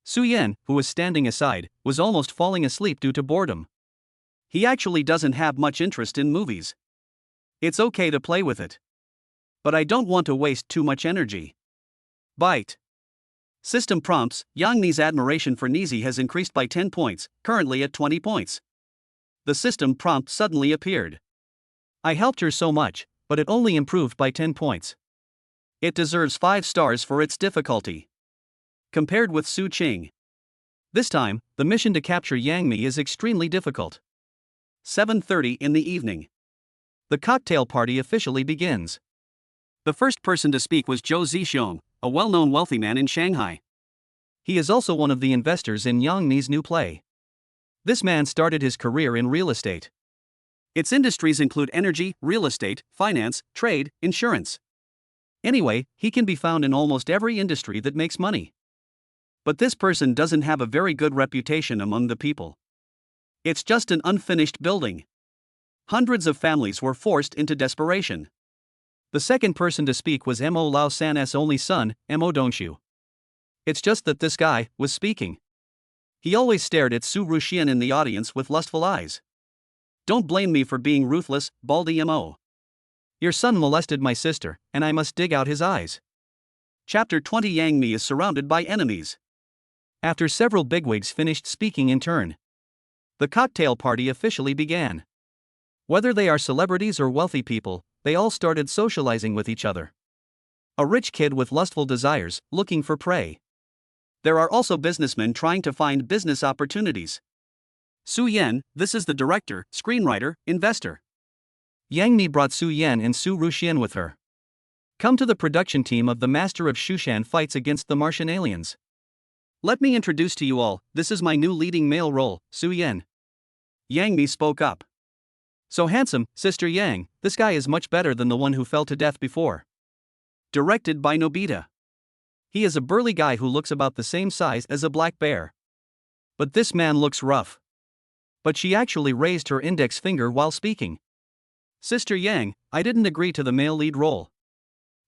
Su Yan, who was standing aside, was almost falling asleep due to boredom. He actually doesn't have much interest in movies. It's okay to play with it. But I don't want to waste too much energy. Bite. System prompts, Yang Mi's admiration for Nizi has increased by 10 points, currently at 20 points. The system prompt suddenly appeared. I helped her so much, but it only improved by 10 points. It deserves 5 stars for its difficulty. Compared with Su Qing. This time, the mission to capture Yang Mi is extremely difficult. 7:30 in the evening. The cocktail party officially begins. The first person to speak was Zhou Zixiong, a well-known wealthy man in Shanghai. He is also one of the investors in Yang Mi's new play. This man started his career in real estate. Its industries include energy, real estate, finance, trade, insurance. Anyway, he can be found in almost every industry that makes money. But this person doesn't have a very good reputation among the people. It's just an unfinished building. Hundreds of families were forced into desperation. The second person to speak was Mo Lao San's only son, Mo Dongxiu. It's just that this guy was speaking. He always stared at Su Ruxian in the audience with lustful eyes. Don't blame me for being ruthless, Baldy Mo. Your son molested my sister, and I must dig out his eyes. Chapter 20. Yang Mi is surrounded by enemies. After several bigwigs finished speaking in turn, the cocktail party officially began. Whether they are celebrities or wealthy people, they all started socializing with each other. A rich kid with lustful desires, looking for prey. There are also businessmen trying to find business opportunities. Su Yan, this is the director, screenwriter, investor. Yang Mi brought Su Yan and Su Ruxian with her. Come to the production team of The Master of Shushan Fights Against the Martian Aliens. Let me introduce to you all, this is my new leading male role, Su Yan. Yang Mi spoke up. So handsome, Sister Yang, this guy is much better than the one who fell to death before. Directed by Nobita. He is a burly guy who looks about the same size as a black bear. But this man looks rough. But she actually raised her index finger while speaking. Sister Yang, I didn't agree to the male lead role.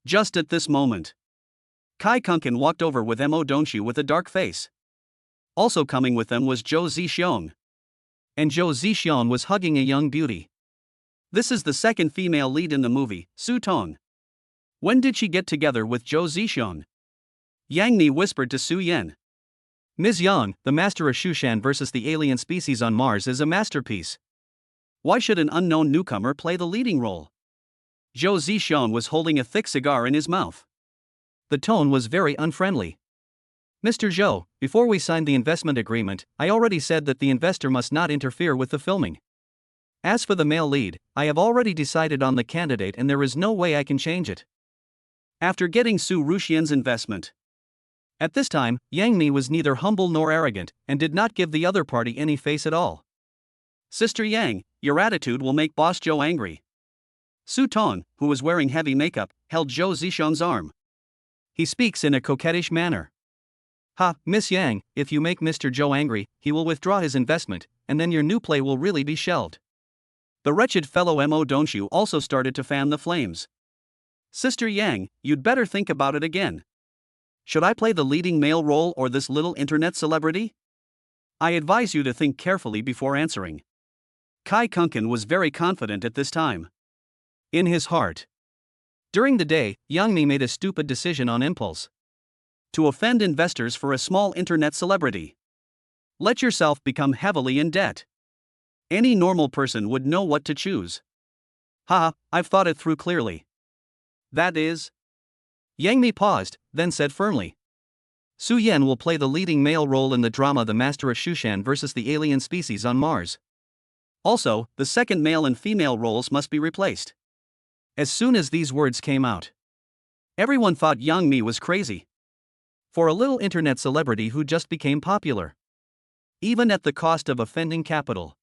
Just at this moment, Kai Kunkin walked over with Mo Dongxiu with a dark face. Also coming with them was Zhou Zixiong. And Zhou Zixiong was hugging a young beauty. This is the second female lead in the movie, Su Tong. When did she get together with Zhou Zixiong? Yang Mi whispered to Su Yan. Ms. Yang, The Master of Shushan versus the Alien Species on Mars is a masterpiece. Why should an unknown newcomer play the leading role? Zhou Zixiong was holding a thick cigar in his mouth. The tone was very unfriendly. Mr. Zhou, before we signed the investment agreement, I already said that the investor must not interfere with the filming. As for the male lead, I have already decided on the candidate and there is no way I can change it. After getting Su Ruxian's investment. At this time, Yang Mi was neither humble nor arrogant, and did not give the other party any face at all. Sister Yang, your attitude will make Boss Zhou angry. Su Tong, who was wearing heavy makeup, held Zhou Zixiong's arm. He speaks in a coquettish manner. Ha, Miss Yang, if you make Mr. Zhou angry, he will withdraw his investment, and then your new play will really be shelved. The wretched fellow Mo Dongxiu also started to fan the flames. Sister Yang, you'd better think about it again. Should I play the leading male role or this little internet celebrity? I advise you to think carefully before answering. Kai Kunkin was very confident at this time. In his heart. During the day, Yang Mi made a stupid decision on impulse. To offend investors for a small internet celebrity. Let yourself become heavily in debt. Any normal person would know what to choose. Haha, I've thought it through clearly. That is. Yang Mi paused, then said firmly. Su Yan will play the leading male role in the drama The Master of Shushan versus the Alien Species on Mars. Also, the second male and female roles must be replaced. As soon as these words came out, everyone thought Yang Mi was crazy. For a little internet celebrity who just became popular, even at the cost of offending capital.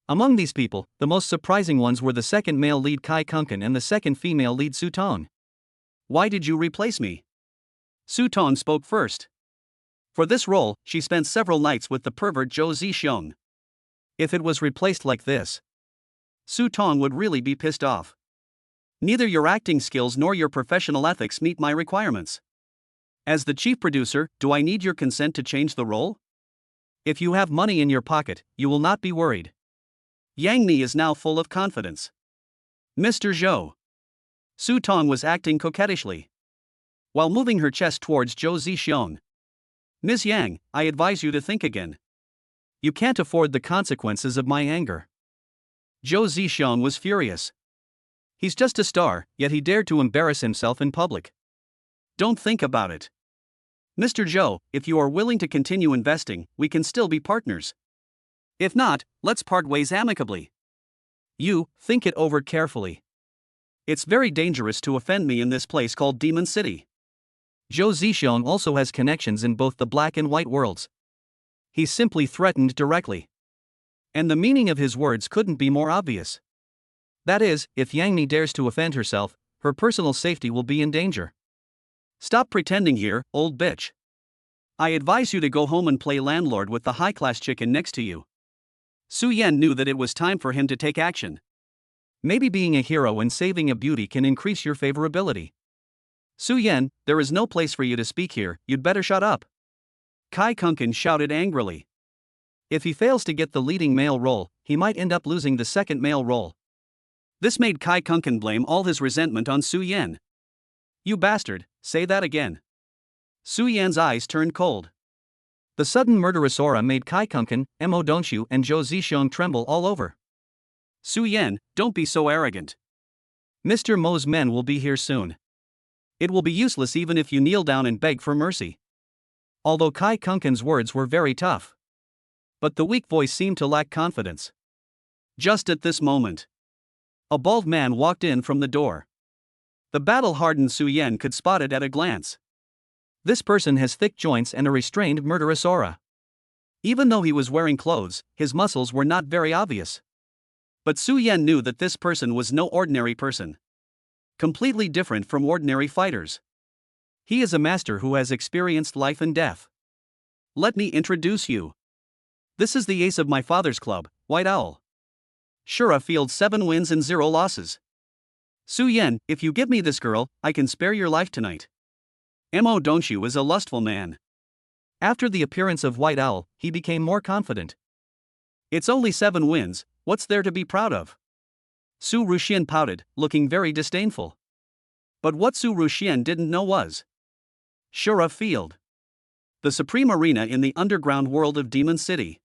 Among these people, the most surprising ones were the second male lead Kai Kunken and the second female lead Su Tong. Why did you replace me? Su Tong spoke first. For this role, she spent several nights with the pervert Zhou Zixiong. If it was replaced like this, Su Tong would really be pissed off. Neither your acting skills nor your professional ethics meet my requirements. As the chief producer, do I need your consent to change the role? If you have money in your pocket, you will not be worried. Yang Mi is now full of confidence. Mr. Zhou. Su Tong was acting coquettishly, while moving her chest towards Zhou Zixiong. Ms. Yang, I advise you to think again. You can't afford the consequences of my anger. Zhou Zixiong was furious. He's just a star, yet he dared to embarrass himself in public. Don't think about it. Mr. Zhou, if you are willing to continue investing, we can still be partners. If not, let's part ways amicably. You, think it over carefully. It's very dangerous to offend me in this place called Demon City. Zhou Zixiong also has connections in both the black and white worlds. He simply threatened directly. And the meaning of his words couldn't be more obvious. That is, if Yang Mi dares to offend herself, her personal safety will be in danger. Stop pretending here, old bitch. I advise you to go home and play landlord with the high-class chicken next to you. Su Yan knew that it was time for him to take action. Maybe being a hero and saving a beauty can increase your favorability. Su Yan, there is no place for you to speak here, you'd better shut up. Kai Kunken shouted angrily. If he fails to get the leading male role, he might end up losing the second male role. This made Kai Kunken blame all his resentment on Su Yan. You bastard, say that again. Su Yan's eyes turned cold. The sudden murderous aura made Kai Kunken, Mo Dongxiu and Zhou Zixiong tremble all over. Su Yan, don't be so arrogant. Mr. Mo's men will be here soon. It will be useless even if you kneel down and beg for mercy. Although Kai Kunken's words were very tough, but the weak voice seemed to lack confidence. Just at this moment, a bald man walked in from the door. The battle-hardened Su Yan could spot it at a glance. This person has thick joints and a restrained murderous aura. Even though he was wearing clothes, his muscles were not very obvious. But Su Yan knew that this person was no ordinary person. Completely different from ordinary fighters. He is a master who has experienced life and death. Let me introduce you. This is the ace of my father's club, White Owl. Shura fields 7 wins and 0 losses. Su Yan, if you give me this girl, I can spare your life tonight. Mo Dongxiu is a lustful man. After the appearance of White Owl, he became more confident. It's only 7 wins, what's there to be proud of? Su Ruxian pouted, looking very disdainful. But what Su Ruxian didn't know was Shura Field, the supreme arena in the underground world of Demon City.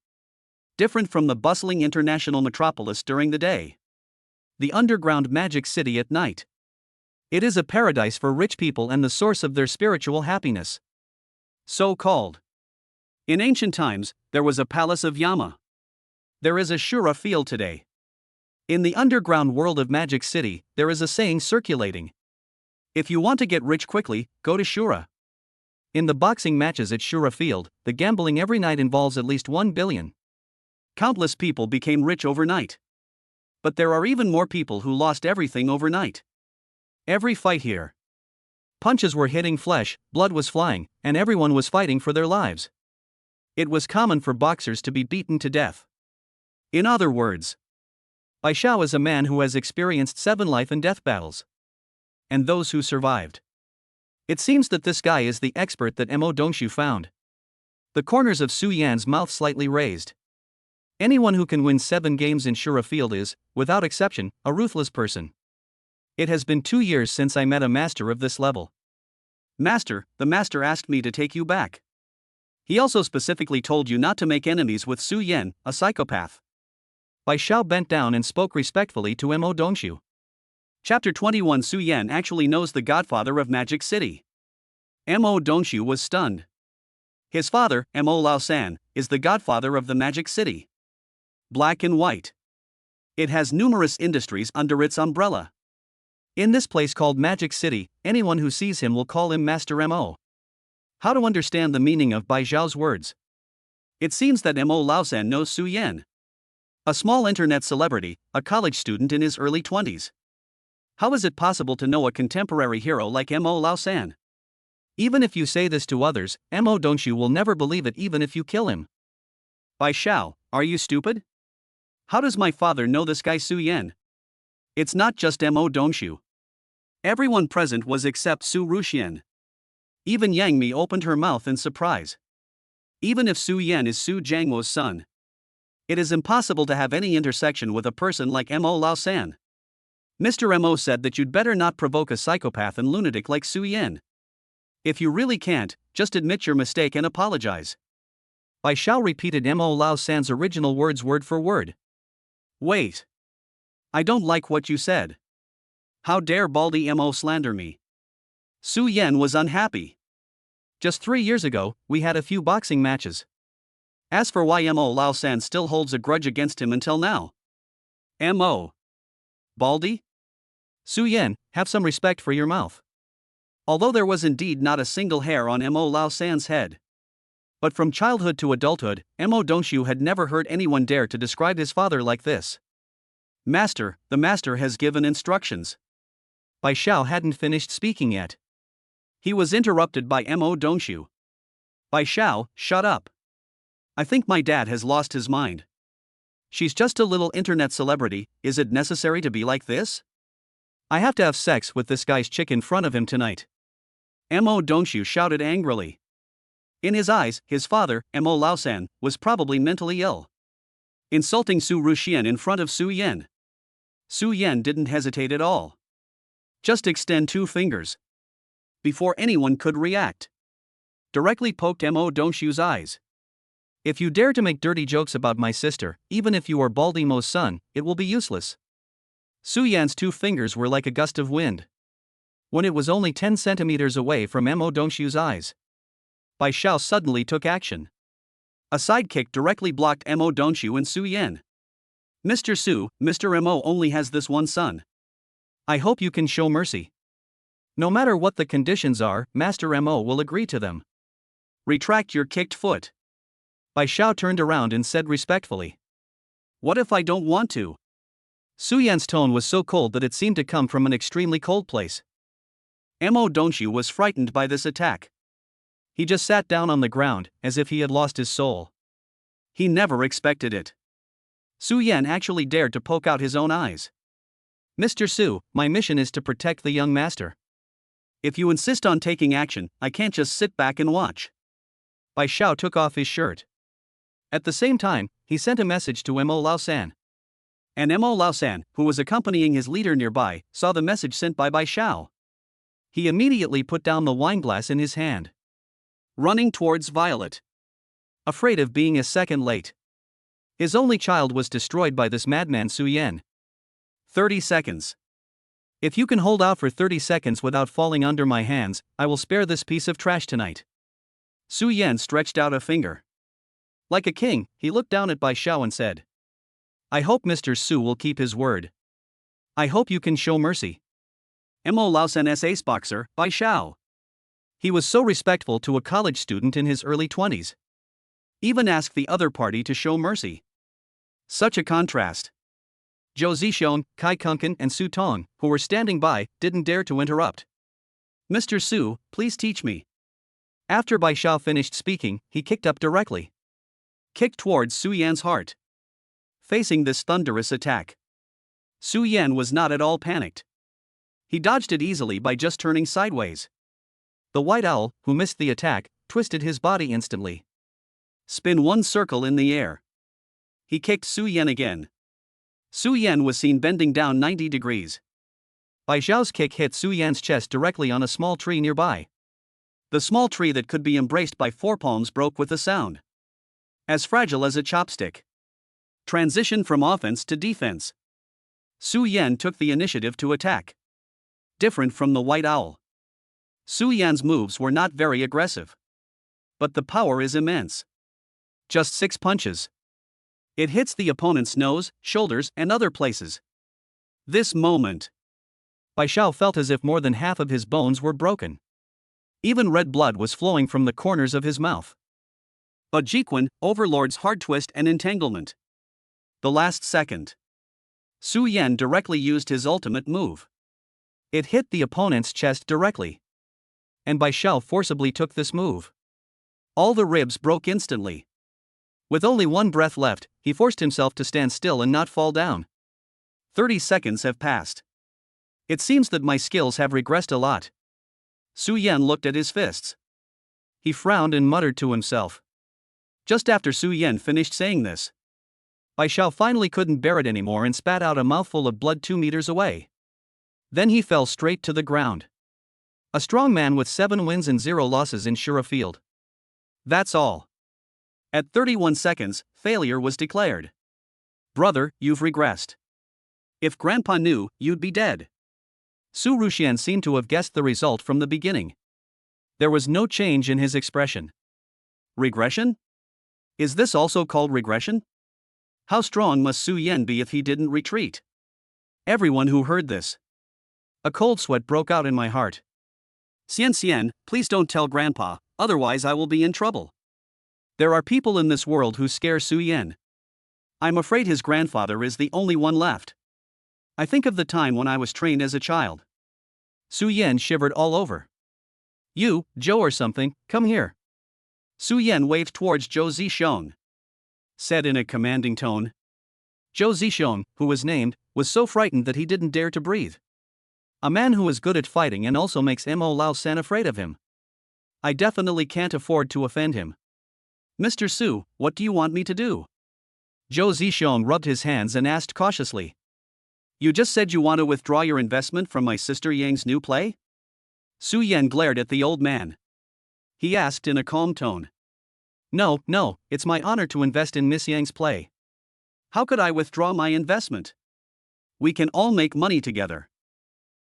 Different from the bustling international metropolis during the day. The underground magic city at night. It is a paradise for rich people and the source of their spiritual happiness. So called. In ancient times, there was a palace of Yama. There is a Shura Field today. In the underground world of Magic City, there is a saying circulating. If you want to get rich quickly, go to Shura. In the boxing matches at Shura Field, the gambling every night involves at least 1 billion. Countless people became rich overnight. But there are even more people who lost everything overnight. Every fight here. Punches were hitting flesh, blood was flying, and everyone was fighting for their lives. It was common for boxers to be beaten to death. In other words, Bai Xiao is a man who has experienced 7 life and death battles. And those who survived. It seems that this guy is the expert that Mo Dongxiu found. The corners of Su Yan's mouth slightly raised. Anyone who can win 7 games in Shura Field is, without exception, a ruthless person. It has been 2 years since I met a master of this level. Master, the master asked me to take you back. He also specifically told you not to make enemies with Su Yan, a psychopath. Bai Xiao bent down and spoke respectfully to Mo Dongxiu. Chapter 21. Su Yan actually knows the godfather of Magic City. Mo Dongxiu was stunned. His father, Mo Laosan, is the godfather of the Magic City. Black and white. It has numerous industries under its umbrella. In this place called Magic City, anyone who sees him will call him Master Mo. How to understand the meaning of Bai Zhao's words? It seems that Mo Laosan knows Su Yan. A small internet celebrity, a college student in his early 20s. How is it possible to know a contemporary hero like Mo Laosan? Even if you say this to others, Mo Dongxiu will never believe it even if you kill him. Bai Xiao, are you stupid? How does my father know this guy Su Yan? It's not just Mo Dongxiu. Everyone present was except Su Ruxian. Even Yang Mi opened her mouth in surprise. Even if Su Yan is Su Jiangwo's son, it is impossible to have any intersection with a person like Mo Laosan. Mr. Mo said that you'd better not provoke a psychopath and lunatic like Su Yan. If you really can't, just admit your mistake and apologize. Bai Xiao repeated Mo Laosan's original words word for word. Wait. I don't like what you said. How dare Baldy Mo slander me? Su Yan was unhappy. Just 3 years ago, we had a few boxing matches. As for why Mo Laosan still holds a grudge against him until now. Mo. Baldy? Su Yan, have some respect for your mouth. Although there was indeed not a single hair on Mo Laosan's head. But from childhood to adulthood, Mo Dongxiu had never heard anyone dare to describe his father like this. Master, the master has given instructions. Bai Xiao hadn't finished speaking yet. He was interrupted by Mo Dongxiu. Bai Xiao, shut up. I think my dad has lost his mind. She's just a little internet celebrity, is it necessary to be like this? I have to have sex with this guy's chick in front of him tonight. Mo Dongxiu shouted angrily. In his eyes, his father, Mo Laosan, was probably mentally ill. Insulting Su Ruxian in front of Su Yan. Su Yan didn't hesitate at all. Just extend 2 fingers. Before anyone could react. Directly poked Mo Dongxiu's eyes. If you dare to make dirty jokes about my sister, even if you are Baldy Mo's son, it will be useless. Su Yan's 2 fingers were like a gust of wind. When it was only 10 centimeters away from Mo Dongxiu's eyes, Bai Xiao suddenly took action. A side kick directly blocked Mo Dongxiu and Su Yan. Mr. Su, Mr. Mo only has this one son. I hope you can show mercy. No matter what the conditions are, Master Mo will agree to them. Retract your kicked foot. Bai Xiao turned around and said respectfully. What if I don't want to? Su Yan's tone was so cold that it seemed to come from an extremely cold place. Mo Dongxiu was frightened by this attack. He just sat down on the ground, as if he had lost his soul. He never expected it. Su Yan actually dared to poke out his own eyes. Mr. Su, my mission is to protect the young master. If you insist on taking action, I can't just sit back and watch. Bai Xiao took off his shirt. At the same time, he sent a message to Mo Laosan. And Mo Laosan, who was accompanying his leader nearby, saw the message sent by Bai Xiao. He immediately put down the wineglass in his hand. Running towards Violet. Afraid of being a second late. His only child was destroyed by this madman Su Yan. 30 seconds. If you can hold out for 30 seconds without falling under my hands, I will spare this piece of trash tonight. Su Yan stretched out a finger. Like a king, he looked down at Bai Xiao and said, I hope Mr. Su will keep his word. I hope you can show mercy. Mo Laosan's ace boxer, Bai Xiao. He was so respectful to a college student in his early 20s. Even asked the other party to show mercy. Such a contrast. Zhou Zixiong, Kai Kunken and Su Tong, who were standing by, didn't dare to interrupt. Mr. Su, please teach me. After Bai Xiao finished speaking, he kicked up directly. Kicked towards Su Yan's heart. Facing this thunderous attack, Su Yan was not at all panicked. He dodged it easily by just turning sideways. The white owl, who missed the attack, twisted his body instantly. Spin 1 circle in the air. He kicked Su Yan again. Su Yan was seen bending down 90 degrees. Bai Xiao's kick hit Su Yan's chest directly on a small tree nearby. The small tree that could be embraced by 4 palms broke with a sound as fragile as a chopstick. Transition from offense to defense. Su Yan took the initiative to attack. Different from the white owl, Su Yan's moves were not very aggressive. But the power is immense. Just 6 punches. It hits the opponent's nose, shoulders, and other places. This moment. Bai Xiao felt as if more than half of his bones were broken. Even red blood was flowing from the corners of his mouth. But Jiquan, Overlord's hard twist and entanglement. The last second. Su Yan directly used his ultimate move. It hit the opponent's chest directly. And Bai Xiao forcibly took this move. All the ribs broke instantly. With only one breath left, he forced himself to stand still and not fall down. 30 seconds have passed. It seems that my skills have regressed a lot. Su Yan looked at his fists. He frowned and muttered to himself. Just after Su Yan finished saying this, Bai Xiao finally couldn't bear it anymore and spat out a mouthful of blood 2 meters away. Then he fell straight to the ground. A strong man with 7 wins and 0 losses in Shura Field. That's all. At 31 seconds, failure was declared. Brother, you've regressed. If Grandpa knew, you'd be dead. Su Ruxian seemed to have guessed the result from the beginning. There was no change in his expression. Regression? Is this also called regression? How strong must Su Yan be if he didn't retreat? Everyone who heard this. A cold sweat broke out in my heart. Xian, please don't tell Grandpa, otherwise I will be in trouble. There are people in this world who scare Su Yan. I'm afraid his grandfather is the only one left. I think of the time when I was trained as a child. Su Yan shivered all over. You, Zhou or something, come here. Su Yan waved towards Zhou Zisheng. Said in a commanding tone. Zhou Zisheng, who was named, was so frightened that he didn't dare to breathe. A man who is good at fighting and also makes Mo Lao San afraid of him. I definitely can't afford to offend him. Mr. Su, what do you want me to do? Zhou Zisheng rubbed his hands and asked cautiously. You just said you want to withdraw your investment from my sister Yang's new play? Su Yan glared at the old man. He asked in a calm tone. No, it's my honor to invest in Miss Yang's play. How could I withdraw my investment? We can all make money together.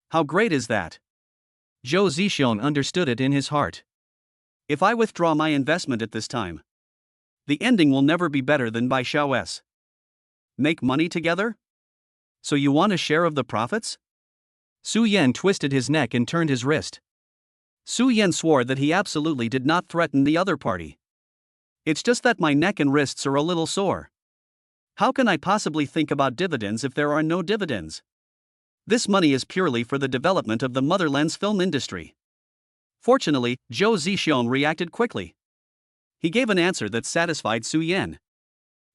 How great is that? Zhou Zisheng understood it in his heart. If I withdraw my investment at this time, the ending will never be better than Bai Xiao's. Make money together? So you want a share of the profits? Su Yan twisted his neck and turned his wrist. Su Yan swore that he absolutely did not threaten the other party. It's just that my neck and wrists are a little sore. How can I possibly think about dividends if there are no dividends? This money is purely for the development of the motherland's film industry. Fortunately, Zhou Zisheng reacted quickly. He gave an answer that satisfied Su Yan.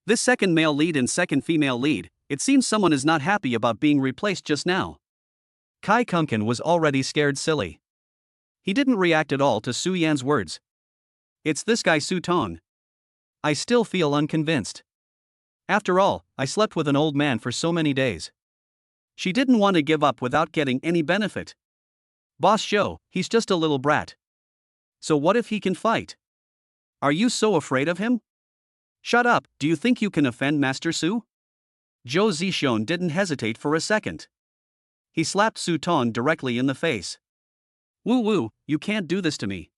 This second male lead and second female lead, it seems someone is not happy about being replaced just now. Kai Kunkin was already scared silly. He didn't react at all to Su Yan's words. It's this guy Su Tong. I still feel unconvinced. After all, I slept with an old man for so many days. She didn't want to give up without getting any benefit. Boss Zhou, he's just a little brat. So what if he can fight? Are you so afraid of him? Shut up, do you think you can offend Master Su? Zhou Zisheng didn't hesitate for a second. He slapped Su Tong directly in the face. Woo, you can't do this to me.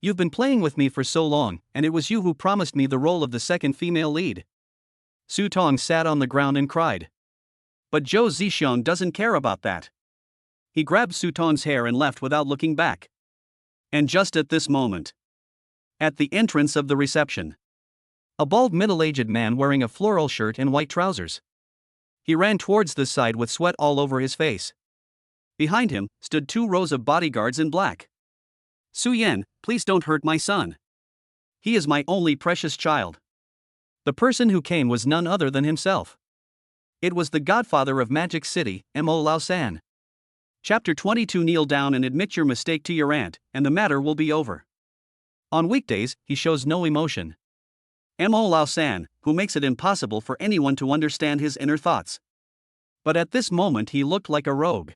You've been playing with me for so long, and it was you who promised me the role of the second female lead. Su Tong sat on the ground and cried. But Zhou Zisheng doesn't care about that. He grabbed Su Tong's hair and left without looking back. And just at this moment, at the entrance of the reception, a bald middle-aged man wearing a floral shirt and white trousers. He ran towards the side with sweat all over his face. Behind him stood 2 rows of bodyguards in black. Su Yan, please don't hurt my son. He is my only precious child. The person who came was none other than himself. It was the godfather of Magic City, Mo Lao San. Chapter 22. Kneel down and admit your mistake to your aunt, and the matter will be over. On weekdays, he shows no emotion. Mo Lao San, who makes it impossible for anyone to understand his inner thoughts. But at this moment he looked like a rogue.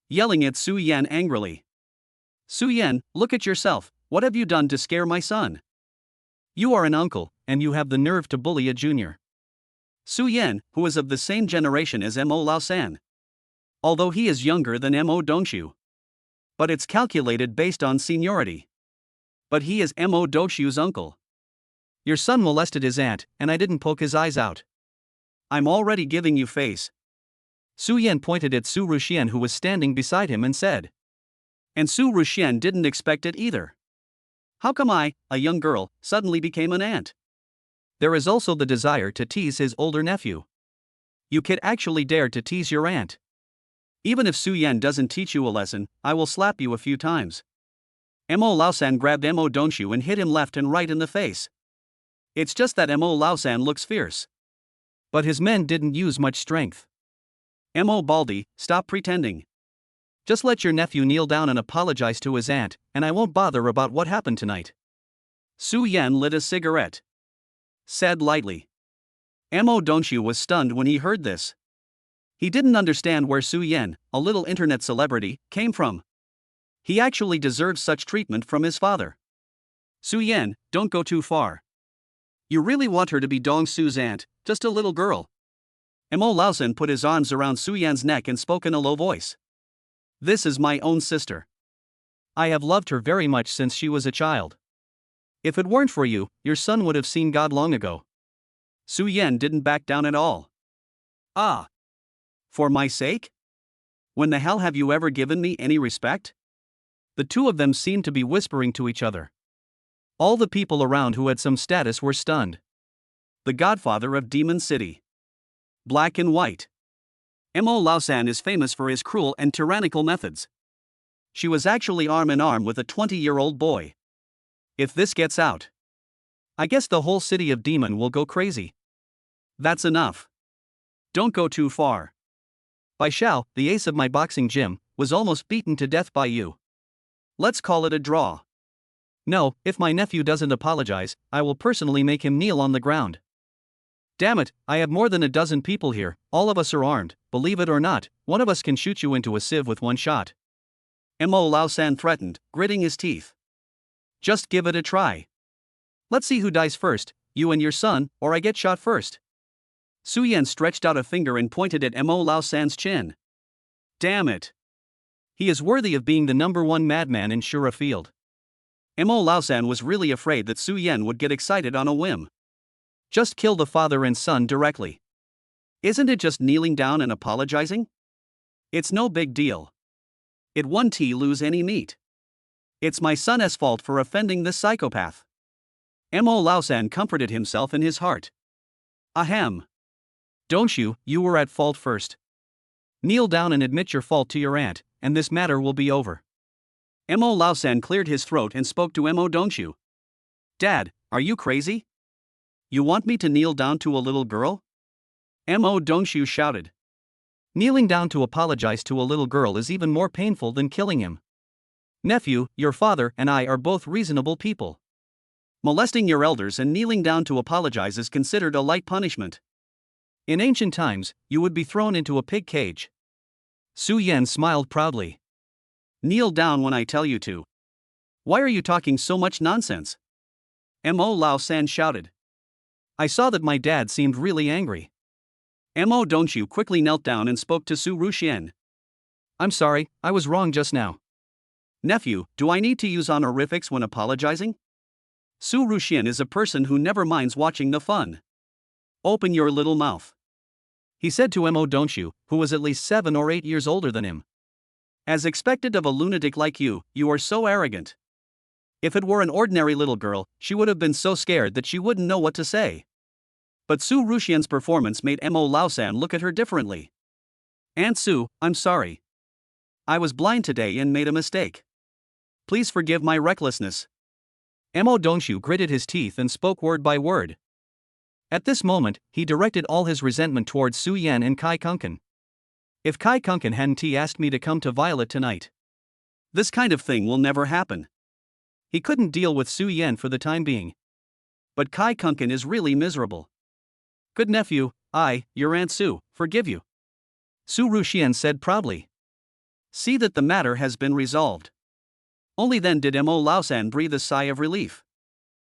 Yelling at Su Yan angrily. Su Yan, look at yourself, what have you done to scare my son? You are an uncle, and you have the nerve to bully a junior. Su Yan, who is of the same generation as Mo Lao San. Although he is younger than Mo Dongshu. But it's calculated based on seniority. But he is Mo Dongshu's uncle. Your son molested his aunt, and I didn't poke his eyes out. I'm already giving you face. Su Yan pointed at Su Ruxian, who was standing beside him, and said. And Su Ruxian didn't expect it either. How come I, a young girl, suddenly became an aunt? There is also the desire to tease his older nephew. You kid actually dared to tease your aunt. Even if Su Yan doesn't teach you a lesson, I will slap you a few times. Mo Laosan grabbed Mo Dongxiu and hit him left and right in the face. It's just that Mo Laosan looks fierce. But his men didn't use much strength. Mo Baldi, stop pretending. Just let your nephew kneel down and apologize to his aunt, and I won't bother about what happened tonight. Su Yan lit a cigarette. Said lightly. Mo Dongxiu was stunned when he heard this. He didn't understand where Su Yan, a little internet celebrity, came from. He actually deserves such treatment from his father. Su Yan, don't go too far. You really want her to be Dong Su's aunt, just a little girl? Mo Laosan put his arms around Su Yan's neck and spoke in a low voice. This is my own sister. I have loved her very much since she was a child. If it weren't for you, your son would have seen God long ago. Su Yan didn't back down at all. Ah. For my sake? When the hell have you ever given me any respect? The two of them seemed to be whispering to each other. All the people around who had some status were stunned. The godfather of Demon City. Black and white. Mo Laosan is famous for his cruel and tyrannical methods. She was actually arm in arm with a 20-year-old boy. If this gets out, I guess the whole city of Demon will go crazy. That's enough. Don't go too far. Bai Xiao, the ace of my boxing gym, was almost beaten to death by you. Let's call it a draw. No, if my nephew doesn't apologize, I will personally make him kneel on the ground. Damn it, I have more than a dozen people here, all of us are armed, believe it or not, one of us can shoot you into a sieve with one shot. Mo Laosan threatened, gritting his teeth. Just give it a try. Let's see who dies first, you and your son, or I get shot first. Su Yan stretched out a finger and pointed at Mo Laosan's chin. Damn it. He is worthy of being the #1 madman in Shura Field. Mo Laosan was really afraid that Su Yan would get excited on a whim. Just kill the father and son directly. Isn't it just kneeling down and apologizing? It's no big deal. It won't lose any meat. It's my son's fault for offending this psychopath. Mo Laosan comforted himself in his heart. Ahem. Dongxiu, you were at fault first. Kneel down and admit your fault to your aunt, and this matter will be over. Mo Laosan cleared his throat and spoke to Mo Dongxiu. Dad, are you crazy? You want me to kneel down to a little girl? Mo Dongxiu shouted. Kneeling down to apologize to a little girl is even more painful than killing him. Nephew, your father and I are both reasonable people. Molesting your elders and kneeling down to apologize is considered a light punishment. In ancient times, you would be thrown into a pig cage. Su Yan smiled proudly. Kneel down when I tell you to. Why are you talking so much nonsense? Mo Laosan shouted. I saw that my dad seemed really angry. Mo Dongxiu quickly knelt down and spoke to Su Ruxian. I'm sorry, I was wrong just now. Nephew, do I need to use honorifics when apologizing? Su Ruxian is a person who never minds watching the fun. Open your little mouth, he said to Mo Dongxiu, who was at least 7 or 8 years older than him. As expected of a lunatic like you, you are so arrogant. If it were an ordinary little girl, she would have been so scared that she wouldn't know what to say. But Su Ruxian's performance made Mo Laosan look at her differently. Aunt Su, I'm sorry. I was blind today and made a mistake. Please forgive my recklessness. Mo Dongxiu gritted his teeth and spoke word by word. At this moment, he directed all his resentment towards Su Yan and Kai Kunken. If Kai Kunken hadn't asked me to come to Violet tonight, this kind of thing will never happen. He couldn't deal with Su Yan for the time being. But Kai Kunken is really miserable. Good nephew, I, your Aunt Su, forgive you. Su Ruxian said proudly. See that the matter has been resolved. Only then did Mo Laosan breathe a sigh of relief.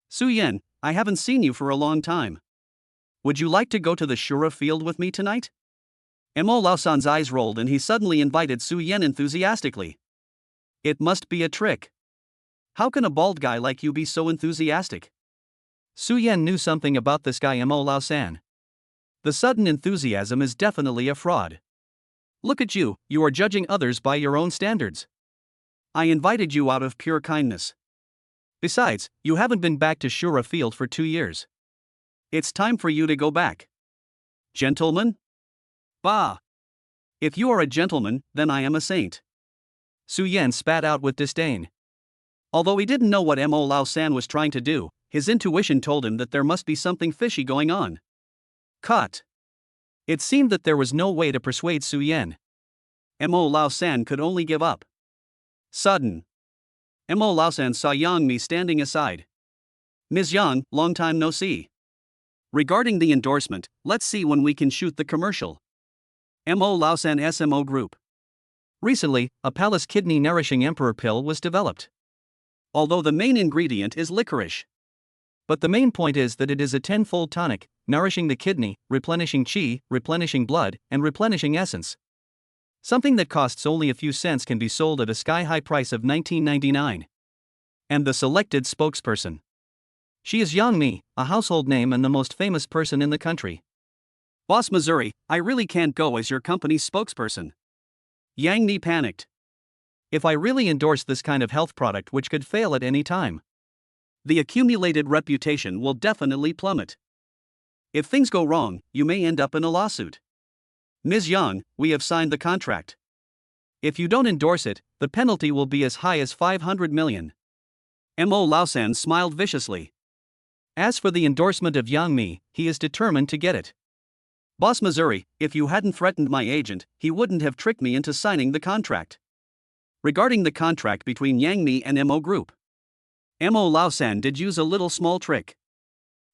Su Yan, I haven't seen you for a long time. Would you like to go to the Shura Field with me tonight? Mo Laosan's eyes rolled and he suddenly invited Su Yan enthusiastically. It must be a trick. How can a bald guy like you be so enthusiastic? Su Yan knew something about this guy Mo Laosan. The sudden enthusiasm is definitely a fraud. Look at you, you are judging others by your own standards. I invited you out of pure kindness. Besides, you haven't been back to Shura Field for 2 years. It's time for you to go back. Gentlemen? Bah! If you are a gentleman, then I am a saint. Su Yan spat out with disdain. Although he didn't know what Mo Lao San was trying to do, his intuition told him that there must be something fishy going on. Cut. It seemed that there was no way to persuade Su Yan. Mo Lao San could only give up. Sudden. Mo Lao San saw Yang Mi standing aside. Ms. Yang, long time no see. Regarding the endorsement, let's see when we can shoot the commercial. Mo Lao San SMO Group. Recently, a palace kidney nourishing emperor pill was developed. Although the main ingredient is licorice. But the main point is that it is a 10-fold tonic, nourishing the kidney, replenishing qi, replenishing blood, and replenishing essence. Something that costs only a few cents can be sold at a sky-high price of $19.99. And the selected spokesperson. She is Yang Mi, a household name and the most famous person in the country. Boss Missouri, I really can't go as your company's spokesperson. Yang Mi panicked. If I really endorse this kind of health product which could fail at any time, the accumulated reputation will definitely plummet. If things go wrong, you may end up in a lawsuit. Ms. Yang, we have signed the contract. If you don't endorse it, the penalty will be as high as 500 million. Mo Lao San smiled viciously. As for the endorsement of Yang Mi, he is determined to get it. Boss Missouri, if you hadn't threatened my agent, he wouldn't have tricked me into signing the contract. Regarding the contract between Yang Mi and Mo Group, Mo Lao San did use a little small trick.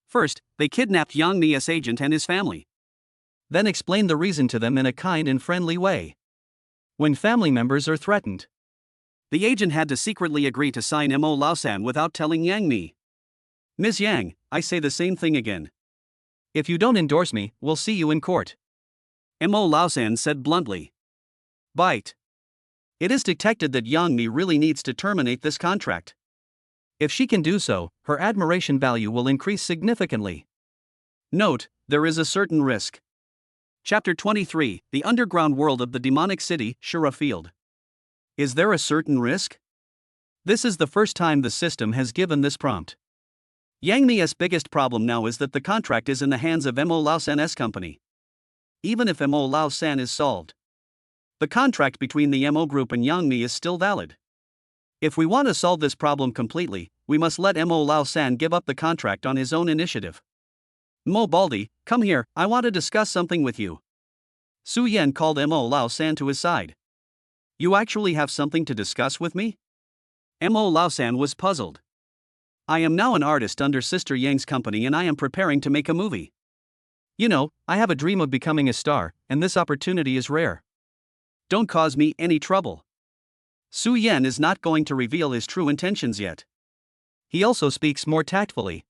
First, they kidnapped Yang Mi's agent and his family. Then explained the reason to them in a kind and friendly way. When family members are threatened, the agent had to secretly agree to sign Mo Lao San without telling Yang Mi. Ms. Yang, I say the same thing again. If you don't endorse me, we'll see you in court. Mo Lao San said bluntly. Bite. It is detected that Yang Mi really needs to terminate this contract. If she can do so, her admiration value will increase significantly. Note, there is a certain risk. Chapter 23, The Underground World of the Demonic City, Shura Field. Is there a certain risk? This is the first time the system has given this prompt. Yang Mi's biggest problem now is that the contract is in the hands of Mo Lao San's company. Even if Mo Lao San is solved, the contract between the Mo Group and Yang Mi is still valid. If we want to solve this problem completely, we must let Mo Lao San give up the contract on his own initiative. Mo Baldi, come here, I want to discuss something with you. Su Yan called Mo Lao San to his side. You actually have something to discuss with me? Mo Lao San was puzzled. I am now an artist under Sister Yang's company and I am preparing to make a movie. You know, I have a dream of becoming a star, and this opportunity is rare. Don't cause me any trouble. Su Yan is not going to reveal his true intentions yet. He also speaks more tactfully.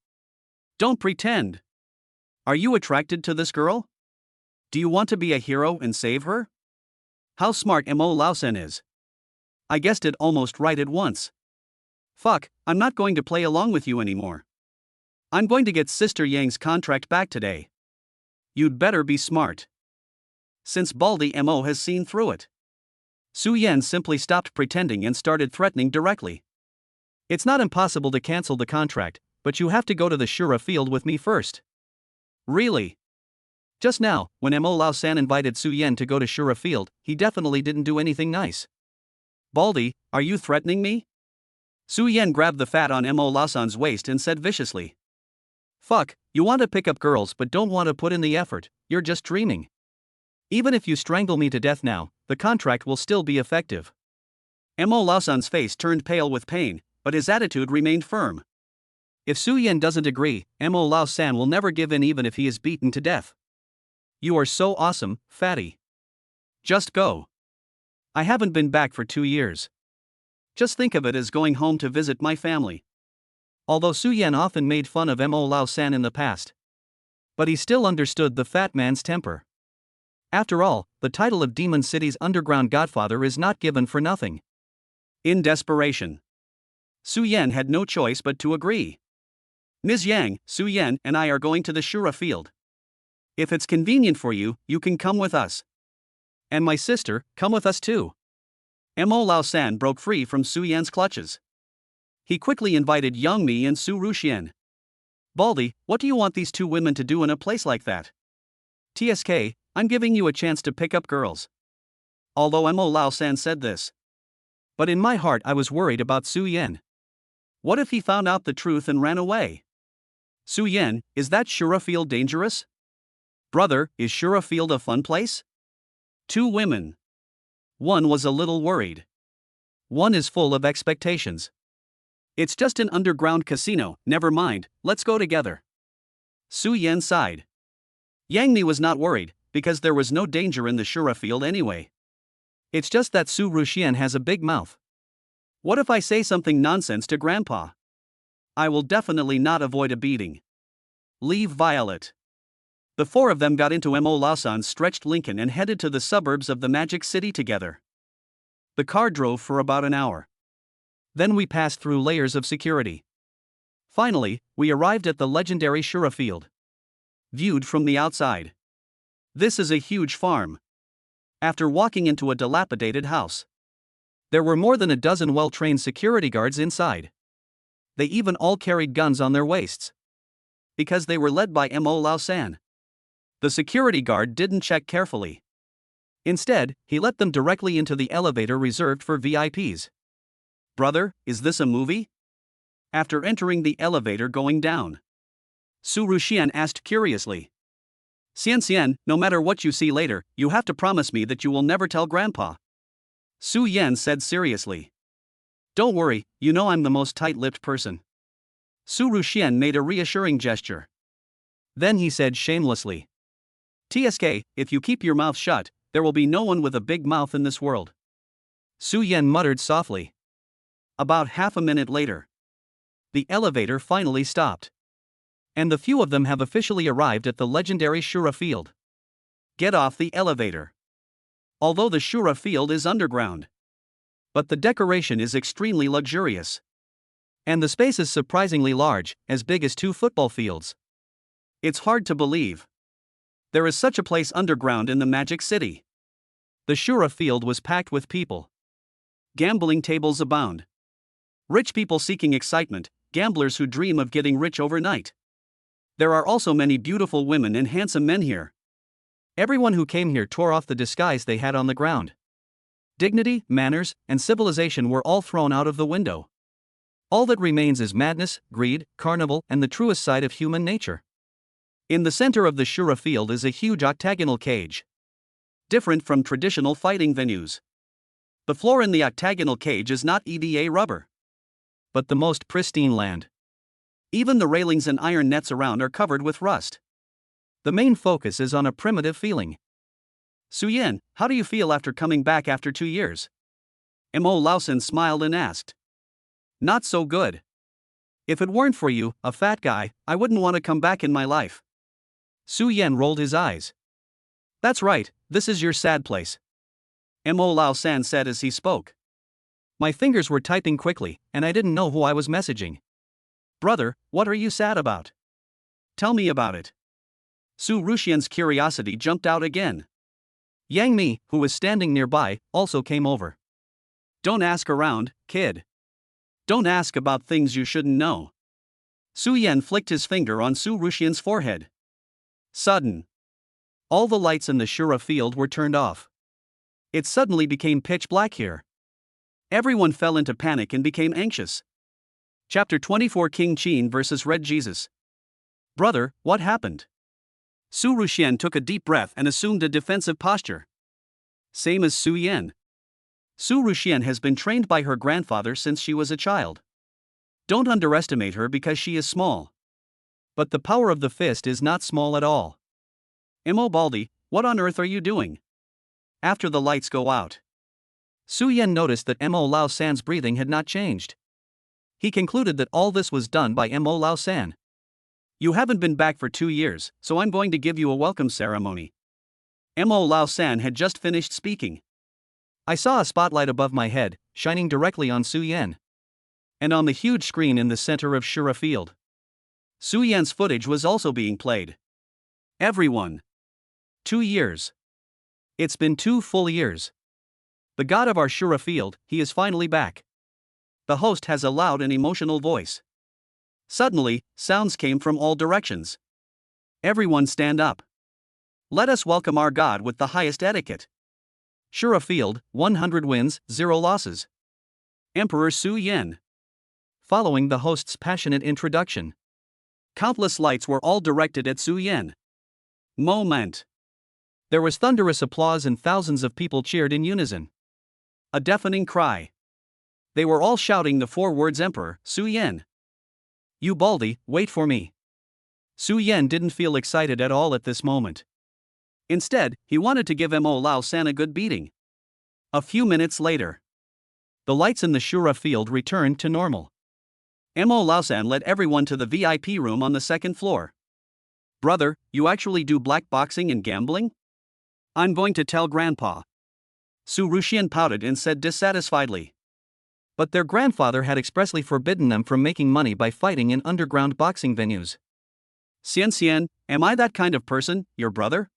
Don't pretend. Are you attracted to this girl? Do you want to be a hero and save her? How smart Mo Lao San is. I guessed it almost right at once. Fuck, I'm not going to play along with you anymore. I'm going to get Sister Yang's contract back today. You'd better be smart. Since Baldi Mo has seen through it. Su Yan simply stopped pretending and started threatening directly. It's not impossible to cancel the contract, but you have to go to the Shura Field with me first. Really? Just now, when Mo Lao San invited Su Yan to go to Shura Field, he definitely didn't do anything nice. Baldi, are you threatening me? Su Yan grabbed the fat on Mo Lao San's waist and said viciously. Fuck, you want to pick up girls but don't want to put in the effort, you're just dreaming. Even if you strangle me to death now, the contract will still be effective. Mo Lao San's face turned pale with pain, but his attitude remained firm. If Su Yan doesn't agree, Mo Lao San will never give in even if he is beaten to death. You are so awesome, fatty. Just go. I haven't been back for 2 years. Just think of it as going home to visit my family. Although Su Yan often made fun of Mo Lao San in the past, but he still understood the fat man's temper. After all, the title of Demon City's underground godfather is not given for nothing. In desperation, Su Yan had no choice but to agree. Ms. Yang, Su Yan and I are going to the Shura Field. If it's convenient for you, you can come with us. And my sister, come with us too. Mo Lao San broke free from Su Yan's clutches. He quickly invited Yang Mi and Su Ruxian. Baldy, what do you want these two women to do in a place like that? TSK, I'm giving you a chance to pick up girls. Although Mo Lao San said this. But in my heart I was worried about Su Yan. What if he found out the truth and ran away? Su Yan, is that Shura Field dangerous? Brother, is Shura Field a fun place? Two women. One was a little worried. One is full of expectations. It's just an underground casino, never mind, let's go together. Su Yan sighed. Yang Mi was not worried, because there was no danger in the Shura Field anyway. It's just that Su Ruxian has a big mouth. What if I say something nonsense to Grandpa? I will definitely not avoid a beating. Leave Violet. The four of them got into Mo Lao San's stretched Lincoln and headed to the suburbs of the Magic City together. The car drove for about an hour. Then we passed through layers of security. Finally, we arrived at the legendary Shura Field. Viewed from the outside. This is a huge farm. After walking into a dilapidated house, there were more than a dozen well-trained security guards inside. They even all carried guns on their waists. Because they were led by Mo Lao San. The security guard didn't check carefully. Instead, he let them directly into the elevator reserved for VIPs. Brother, is this a movie? After entering the elevator going down, Su Ruxian asked curiously. Xian, no matter what you see later, you have to promise me that you will never tell Grandpa. Su Yan said seriously. Don't worry, you know I'm the most tight-lipped person. Su Ruxian made a reassuring gesture. Then he said shamelessly. TSK, if you keep your mouth shut, there will be no one with a big mouth in this world. Su Yan muttered softly. About half a minute later, the elevator finally stopped. And the few of them have officially arrived at the legendary Shura Field. Get off the elevator. Although the Shura Field is underground, but the decoration is extremely luxurious. And the space is surprisingly large, as big as 2 football fields. It's hard to believe. There is such a place underground in the Magic City. The Shura Field was packed with people. Gambling tables abound. Rich people seeking excitement, gamblers who dream of getting rich overnight. There are also many beautiful women and handsome men here. Everyone who came here tore off the disguise they had on the ground. Dignity, manners, and civilization were all thrown out of the window. All that remains is madness, greed, carnival, and the truest side of human nature. In the center of the Shura Field is a huge octagonal cage. Different from traditional fighting venues. The floor in the octagonal cage is not EVA rubber, but the most pristine land. Even the railings and iron nets around are covered with rust. The main focus is on a primitive feeling. Su Yan, how do you feel after coming back after 2 years? Mo Lao San smiled and asked. Not so good. If it weren't for you, a fat guy, I wouldn't want to come back in my life. Su Yan rolled his eyes. That's right, this is your sad place. Mo Lao San said as he spoke. My fingers were typing quickly, and I didn't know who I was messaging. Brother, what are you sad about? Tell me about it. Su Ruxian's curiosity jumped out again. Yang Mi, who was standing nearby, also came over. Don't ask around, kid. Don't ask about things you shouldn't know. Su Yan flicked his finger on Su Ruxian's forehead. Sudden. All the lights in the Shura Field were turned off. It suddenly became pitch black here. Everyone fell into panic and became anxious. Chapter 24 King Qin vs. Red Jesus. Brother, what happened? Su Ruxian took a deep breath and assumed a defensive posture. Same as Su Yan. Su Ruxian has been trained by her grandfather since she was a child. Don't underestimate her because she is small. But the power of the fist is not small at all. Mo Baldy, what on earth are you doing? After the lights go out. Su Yan noticed that Mo Lao San's breathing had not changed. He concluded that all this was done by Mo Lao San. You haven't been back for 2 years, so I'm going to give you a welcome ceremony. Mo Lao San had just finished speaking. I saw a spotlight above my head, shining directly on Su Yan. And on the huge screen in the center of Shura Field, Su Yan's footage was also being played. Everyone. 2 years. It's been 2 full years. The god of our Shura field, he is finally back. The host has a loud and emotional voice. Suddenly, sounds came from all directions. Everyone stand up. Let us welcome our god with the highest etiquette. Shura field, 100 wins, 0 losses. Emperor Su Yen. Following the host's passionate introduction, countless lights were all directed at Su Yen. Moment. There was thunderous applause and thousands of people cheered in unison. A deafening cry. They were all shouting the 4 words Emperor Su Yen. You Baldy, wait for me. Su Yen didn't feel excited at all at this moment. Instead, he wanted to give Mo Lao San a good beating. A few minutes later, the lights in the Shura field returned to normal. Mo Lao San led everyone to the VIP room on the 2nd floor. Brother, you actually do black boxing and gambling? I'm going to tell Grandpa. Su Rushian pouted and said dissatisfiedly. But their grandfather had expressly forbidden them from making money by fighting in underground boxing venues. Xian, am I that kind of person, your brother?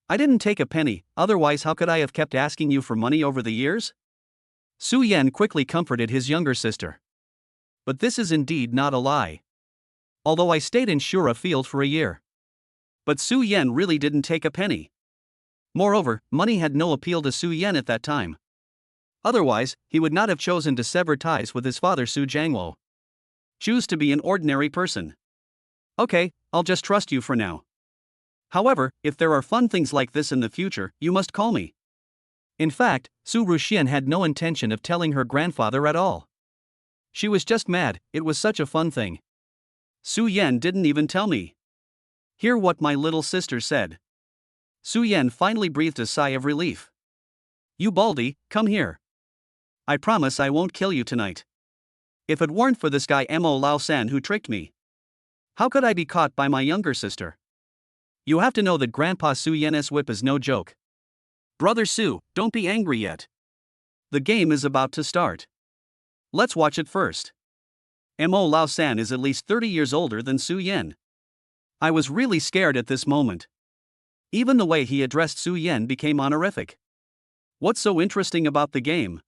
I didn't take a penny, otherwise how could I have kept asking you for money over the years? Su Yen quickly comforted his younger sister. But this is indeed not a lie. Although I stayed in Shura field for a year. But Su Yen really didn't take a penny. Moreover, money had no appeal to Su Yen at that time. Otherwise, he would not have chosen to sever ties with his father Su Jiangwo. Choose to be an ordinary person. Okay, I'll just trust you for now. However, if there are fun things like this in the future, you must call me. In fact, Su Rushian had no intention of telling her grandfather at all. She was just mad, it was such a fun thing. Su Yen didn't even tell me. Hear what my little sister said. Su Yen finally breathed a sigh of relief. You Baldy, come here. I promise I won't kill you tonight. If it weren't for this guy Mo Lao San who tricked me, how could I be caught by my younger sister? You have to know that Grandpa Su Yen's whip is no joke. Brother Su, don't be angry yet. The game is about to start. Let's watch it first. Mo Lao San is at least 30 years older than Su Yen. I was really scared at this moment. Even the way he addressed Su Yen became honorific. What's so interesting about the game?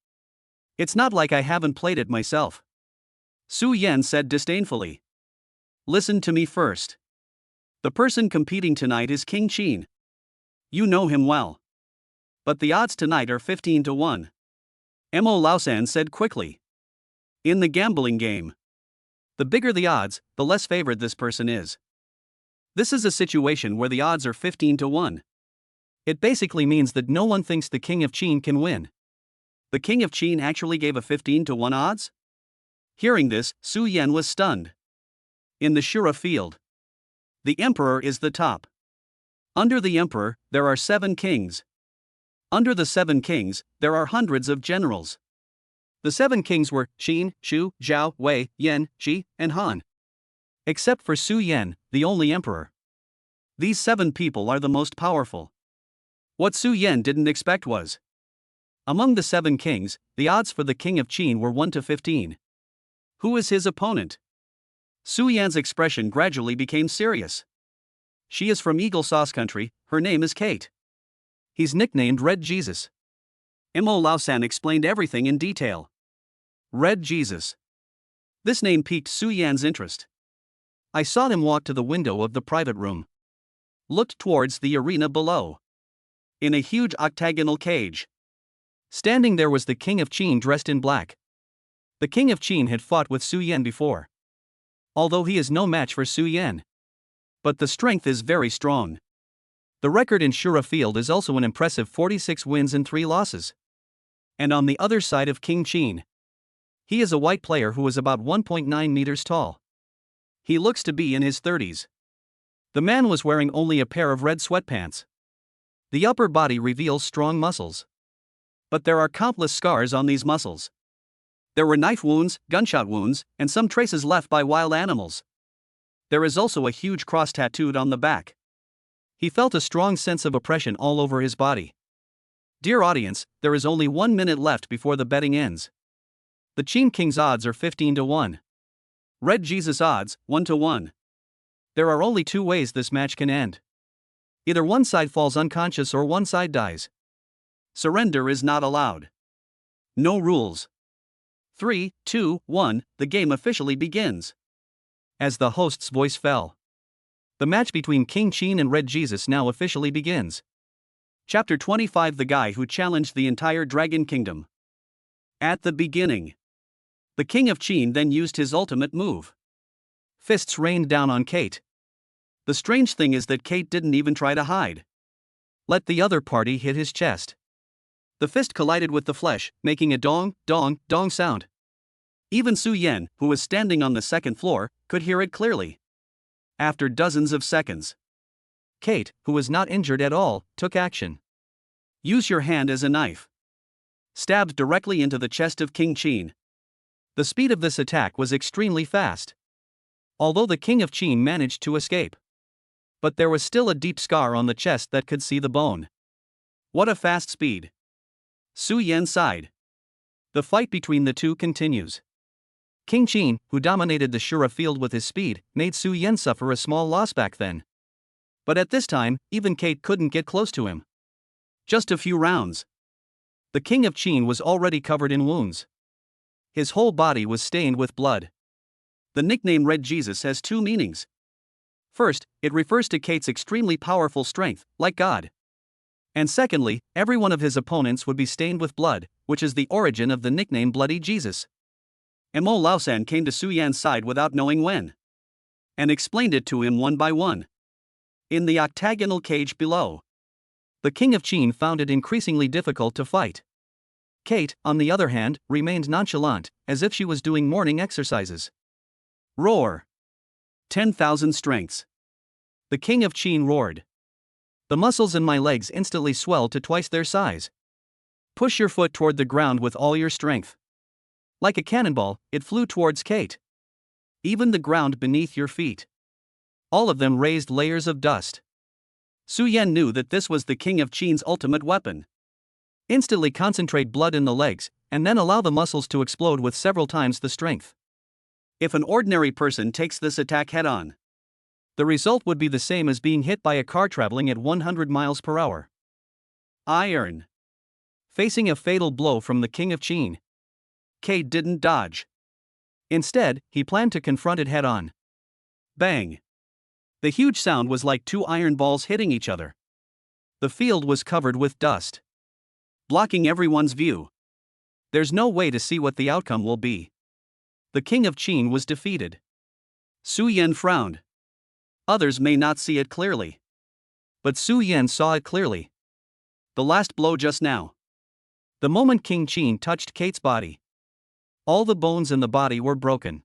It's not like I haven't played it myself. Su Yen said disdainfully. Listen to me first. The person competing tonight is King Qin. You know him well. But the odds tonight are 15 to 1. Mo Lao San said quickly. In the gambling game, the bigger the odds, the less favored this person is. This is a situation where the odds are 15 to 1. It basically means that no one thinks the King of Qin can win. The King of Qin actually gave a 15 to 1 odds? Hearing this, Su Yen was stunned. In the Shura field, the Emperor is the top. Under the Emperor, there are 7 kings. Under the 7 kings, there are hundreds of generals. The 7 kings were Qin, Shu, Zhao, Wei, Yan, Shi, and Han. Except for Su Yen, the only emperor. These 7 people are the most powerful. What Su Yen didn't expect was, among the 7 kings, the odds for the King of Qin were 1 to 15. Who is his opponent? Su Yan's expression gradually became serious. She is from Eagle Sauce Country, her name is Kate. He's nicknamed Red Jesus. Mo Lao San explained everything in detail. Red Jesus. This name piqued Su Yan's interest. I saw him walk to the window of the private room. Looked towards the arena below. In a huge octagonal cage. Standing there was the King of Qin dressed in black. The King of Qin had fought with Su Yen before. Although he is no match for Su Yen. But the strength is very strong. The record in Shura field is also an impressive 46 wins and 3 losses. And on the other side of King Qin, he is a white player who is about 1.9 meters tall. He looks to be in his 30s. The man was wearing only a pair of red sweatpants. The upper body reveals strong muscles. But there are countless scars on these muscles. There were knife wounds, gunshot wounds, and some traces left by wild animals. There is also a huge cross tattooed on the back. He felt a strong sense of oppression all over his body. Dear audience, there is only 1 minute left before the betting ends. The Qin King's odds are 15 to 1. Red Jesus odds, 1 to 1. There are only 2 ways this match can end. Either one side falls unconscious or one side dies. Surrender is not allowed. No rules. 3, 2, 1, the game officially begins. As the host's voice fell. The match between King Qin and Red Jesus now officially begins. Chapter 25, the guy who challenged the entire Dragon Kingdom. At the beginning, the King of Qin then used his ultimate move. Fists rained down on Kate. The strange thing is that Kate didn't even try to hide. Let the other party hit his chest. The fist collided with the flesh, making a dong, dong, dong sound. Even Su Yan, who was standing on the second floor, could hear it clearly. After dozens of seconds, Kate, who was not injured at all, took action. Use your hand as a knife. Stabbed directly into the chest of King Qin. The speed of this attack was extremely fast. Although the King of Qin managed to escape. But there was still a deep scar on the chest that could see the bone. What a fast speed. Su Yan sighed. The fight between the two continues. King Qin, who dominated the Shura field with his speed, made Su Yan suffer a small loss back then. But at this time, even Kate couldn't get close to him. Just a few rounds. The King of Qin was already covered in wounds. His whole body was stained with blood. The nickname Red Jesus has two meanings. First, it refers to Kate's extremely powerful strength, like God. And secondly, every one of his opponents would be stained with blood, which is the origin of the nickname Bloody Jesus. Mo Laosan came to Su Yan's side without knowing when, and explained it to him one by one. In the octagonal cage below, the King of Qin found it increasingly difficult to fight. Kate, on the other hand, remained nonchalant, as if she was doing morning exercises. Roar! 10,000 strengths. The King of Qin roared. The muscles in my legs instantly swelled to twice their size. Push your foot toward the ground with all your strength. Like a cannonball, it flew towards Kate. Even the ground beneath your feet. All of them raised layers of dust. Su Yan knew that this was the King of Qin's ultimate weapon. Instantly concentrate blood in the legs, and then allow the muscles to explode with several times the strength. If an ordinary person takes this attack head-on, the result would be the same as being hit by a car traveling at 100 miles per hour. Iron. Facing a fatal blow from the King of Qin, Kate didn't dodge. Instead, he planned to confront it head-on. Bang. The huge sound was like two iron balls hitting each other. The field was covered with dust, blocking everyone's view. There's no way to see what the outcome will be. The King of Qin was defeated. Su Yan frowned. Others may not see it clearly, but Su Yan saw it clearly. The last blow just now. The moment King Qin touched Kate's body, all the bones in the body were broken.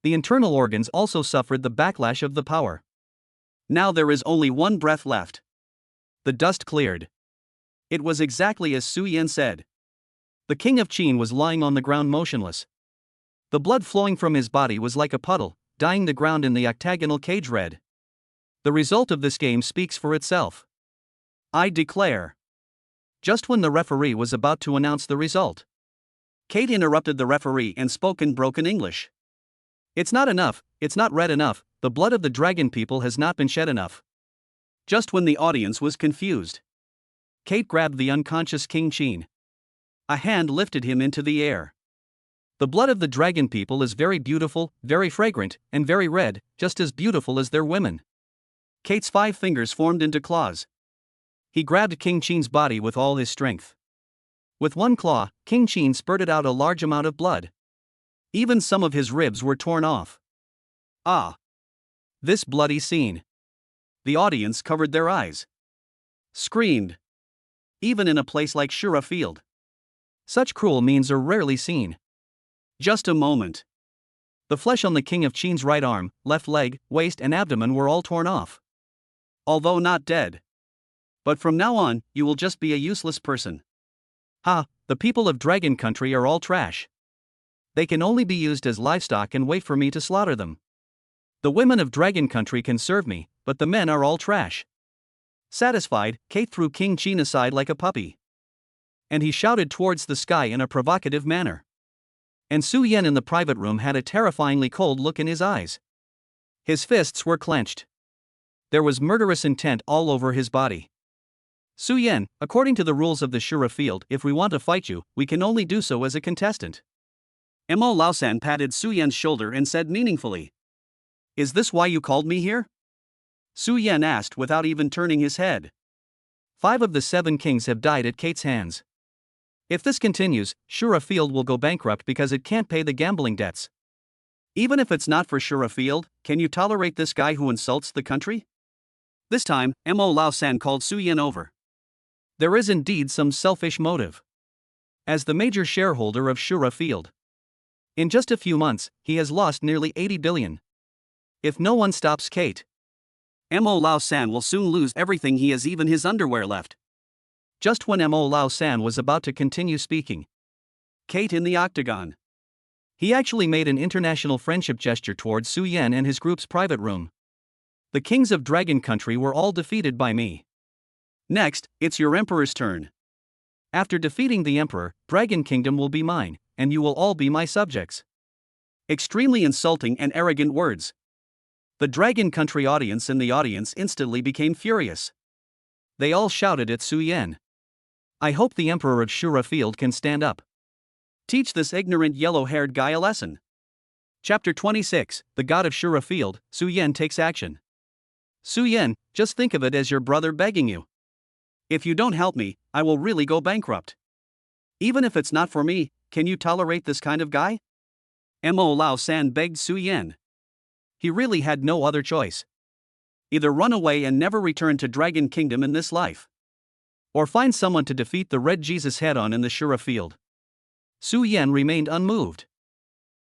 The internal organs also suffered the backlash of the power. Now there is only one breath left. The dust cleared. It was exactly as Su Yan said. The King of Qin was lying on the ground motionless. The blood flowing from his body was like a puddle, dyeing the ground in the octagonal cage red. The result of this game speaks for itself. I declare. Just when the referee was about to announce the result, Kate interrupted the referee and spoke in broken English. It's not enough, it's not red enough, the blood of the dragon people has not been shed enough. Just when the audience was confused, Kate grabbed the unconscious King Qin. A hand lifted him into the air. The blood of the dragon people is very beautiful, very fragrant, and very red, just as beautiful as their women. Kate's 5 fingers formed into claws. He grabbed King Qin's body with all his strength. With one claw, King Qin spurted out a large amount of blood. Even some of his ribs were torn off. Ah! This bloody scene. The audience covered their eyes. Screamed. Even in a place like Shura Field. Such cruel means are rarely seen. Just a moment. The flesh on the King of Qin's right arm, left leg, waist and abdomen were all torn off. Although not dead. But from now on, you will just be a useless person. Ha, the people of Dragon Country are all trash. They can only be used as livestock and wait for me to slaughter them. The women of Dragon Country can serve me, but the men are all trash. Satisfied, Kate threw King Qin aside like a puppy. And he shouted towards the sky in a provocative manner. And Su Yan in the private room had a terrifyingly cold look in his eyes. His fists were clenched. There was murderous intent all over his body. Su Yan, according to the rules of the Shura field, if we want to fight you, we can only do so as a contestant. Mo Laosan patted Su Yan's shoulder and said meaningfully. Is this why you called me here? Su Yan asked without even turning his head. 5 of the 7 kings have died at Kate's hands. If this continues, Shura field will go bankrupt because it can't pay the gambling debts. Even if it's not for Shura field, can you tolerate this guy who insults the country? This time, Mo Laosan called Su Yan over. There is indeed some selfish motive. As the major shareholder of Shura field, in just a few months, he has lost nearly 80 billion. If no one stops Kate, Mo Laosan will soon lose everything he has, even his underwear left. Just when Mo Laosan was about to continue speaking, Kate in the octagon. He actually made an international friendship gesture towards Su Yan and his group's private room. The kings of Dragon Country were all defeated by me. Next, it's your emperor's turn. After defeating the emperor, Dragon Kingdom will be mine, and you will all be my subjects. Extremely insulting and arrogant words. The Dragon Country audience and the audience instantly became furious. They all shouted at Su Yan. I hope the emperor of Shura field can stand up. Teach this ignorant yellow-haired guy a lesson. Chapter 26, The God of Shura field, Su Yan takes action. Su Yan, just think of it as your brother begging you. If you don't help me, I will really go bankrupt. Even if it's not for me, can you tolerate this kind of guy? Mo Laosan begged Su Yan. He really had no other choice. Either run away and never return to Dragon Kingdom in this life, or find someone to defeat the Red Jesus head-on in the Shura field. Su Yan remained unmoved,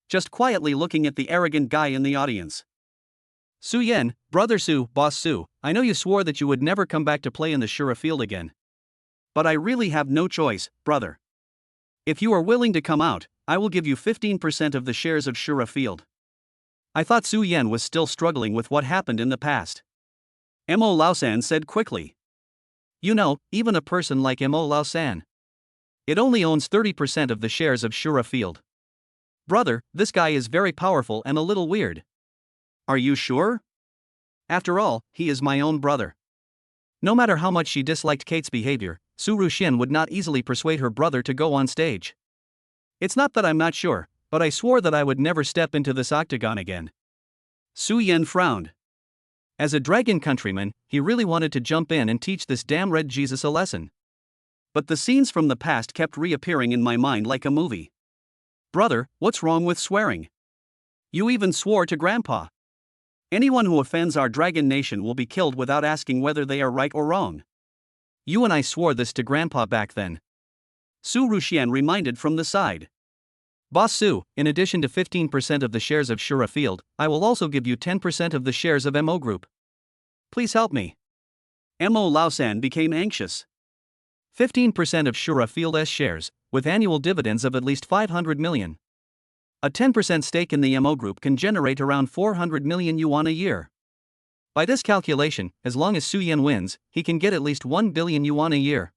just quietly looking at the arrogant guy in the audience. Su Yan, brother Su, boss Su, I know you swore that you would never come back to play in the Shura field again. But I really have no choice, brother. If you are willing to come out, I will give you 15% of the shares of Shura field. I thought Su Yan was still struggling with what happened in the past. Mo Laosan said quickly. You know, even a person like Mo Laosan, it only owns 30% of the shares of Shura field. Brother, this guy is very powerful and a little weird. Are you sure? After all, he is my own brother. No matter how much she disliked Kate's behavior, Su Ruxian would not easily persuade her brother to go on stage. It's not that I'm not sure, but I swore that I would never step into this octagon again. Su Yan frowned. As a Dragon countryman, he really wanted to jump in and teach this damn Red Jesus a lesson. But the scenes from the past kept reappearing in my mind like a movie. Brother, what's wrong with swearing? You even swore to Grandpa. Anyone who offends our dragon nation will be killed without asking whether they are right or wrong. You and I swore this to Grandpa back then. Su Ruxian reminded from the side. Boss Su, in addition to 15% of the shares of Shura field, I will also give you 10% of the shares of Mo Group. Please help me. Mo Laosan became anxious. 15% of Shura field's shares, with annual dividends of at least 500 million. A 10% stake in the Mo Group can generate around 400 million yuan a year. By this calculation, as long as Su Yan wins, he can get at least 1 billion yuan a year.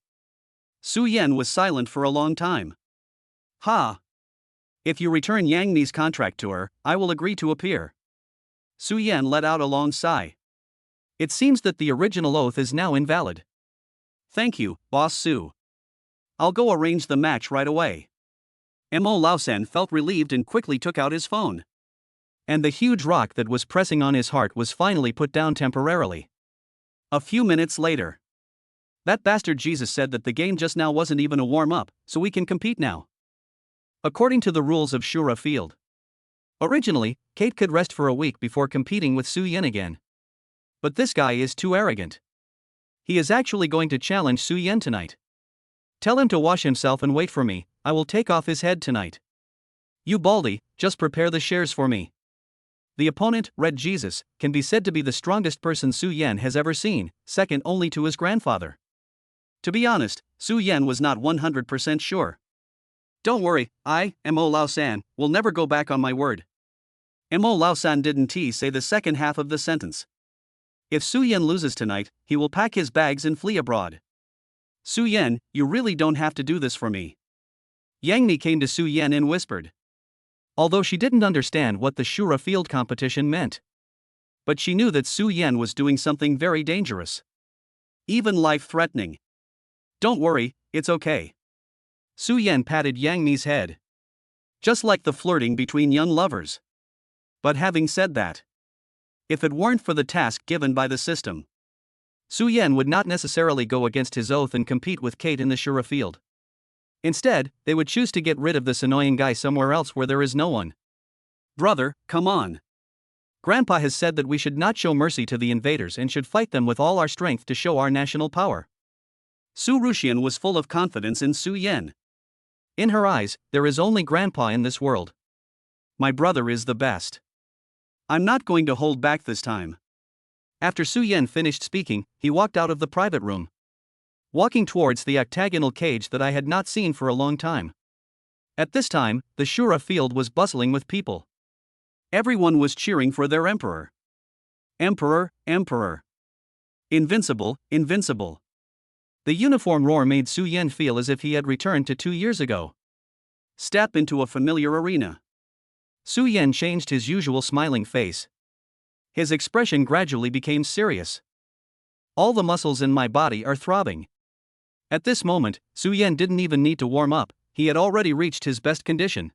Su Yan was silent for a long time. Ha! If you return Yang Ni's contract to her, I will agree to appear. Su Yan let out a long sigh. It seems that the original oath is now invalid. Thank you, Boss Su. I'll go arrange the match right away. Mo Laosan felt relieved and quickly took out his phone. And the huge rock that was pressing on his heart was finally put down temporarily. A few minutes later. That bastard Jesus said that the game just now wasn't even a warm-up, so we can compete now. According to the rules of Shura field. Originally, Kate could rest for a week before competing with Su Yan again. But this guy is too arrogant. He is actually going to challenge Su Yan tonight. Tell him to wash himself and wait for me, I will take off his head tonight. You Baldy, just prepare the shares for me. The opponent, Red Jesus, can be said to be the strongest person Su Yan has ever seen, second only to his grandfather. To be honest, Su Yan was not 100% sure. Don't worry, Mo Laosan, will never go back on my word. Mo Laosan didn't say the second half of the sentence. If Su Yan loses tonight, he will pack his bags and flee abroad. Su Yan, you really don't have to do this for me. Yang Ni came to Su Yan and whispered. Although she didn't understand what the Shura field competition meant. But she knew that Su Yan was doing something very dangerous. Even life-threatening. Don't worry, it's okay. Su Yan patted Yang Mi's head. Just like the flirting between young lovers. But having said that, if it weren't for the task given by the system, Su Yan would not necessarily go against his oath and compete with Kate in the Shura field. Instead, they would choose to get rid of this annoying guy somewhere else where there is no one. Brother, come on. Grandpa has said that we should not show mercy to the invaders and should fight them with all our strength to show our national power. Su Rushian was full of confidence in Su Yan. In her eyes, there is only Grandpa in this world. My brother is the best. I'm not going to hold back this time. After Su Yan finished speaking, he walked out of the private room, walking towards the octagonal cage that I had not seen for a long time. At this time, the Shura field was bustling with people. Everyone was cheering for their emperor. Emperor, emperor. Invincible, invincible. The uniform roar made Su Yan feel as if he had returned to 2 years ago. Step into a familiar arena. Su Yan changed his usual smiling face. His expression gradually became serious. All the muscles in my body are throbbing. At this moment, Su Yan didn't even need to warm up, he had already reached his best condition.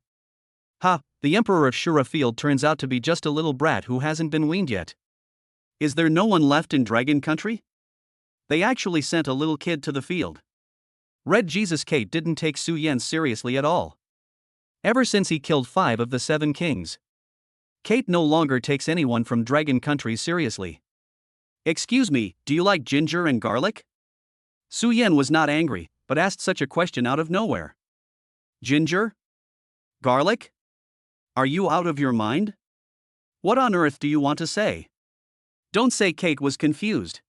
Ha, the Emperor of Shura Field turns out to be just a little brat who hasn't been weaned yet. Is there no one left in Dragon Country? They actually sent a little kid to the field. Red Jesus Kate didn't take Su Yan seriously at all. Ever since he killed 5 of the 7 kings, Kate no longer takes anyone from Dragon Country seriously. Excuse me, do you like ginger and garlic? Su Yan was not angry, but asked such a question out of nowhere. Ginger? Garlic? Are you out of your mind? What on earth do you want to say? Don't say Kate was confused.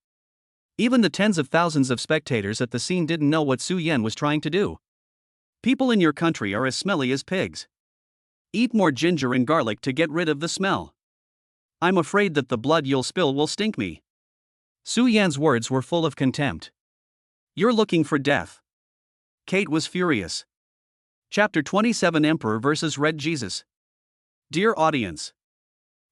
Even the tens of thousands of spectators at the scene didn't know what Su Yan was trying to do. People in your country are as smelly as pigs. Eat more ginger and garlic to get rid of the smell. I'm afraid that the blood you'll spill will stink me. Su Yan's words were full of contempt. You're looking for death. Kate was furious. Chapter 27 Emperor vs. Red Jesus. Dear audience.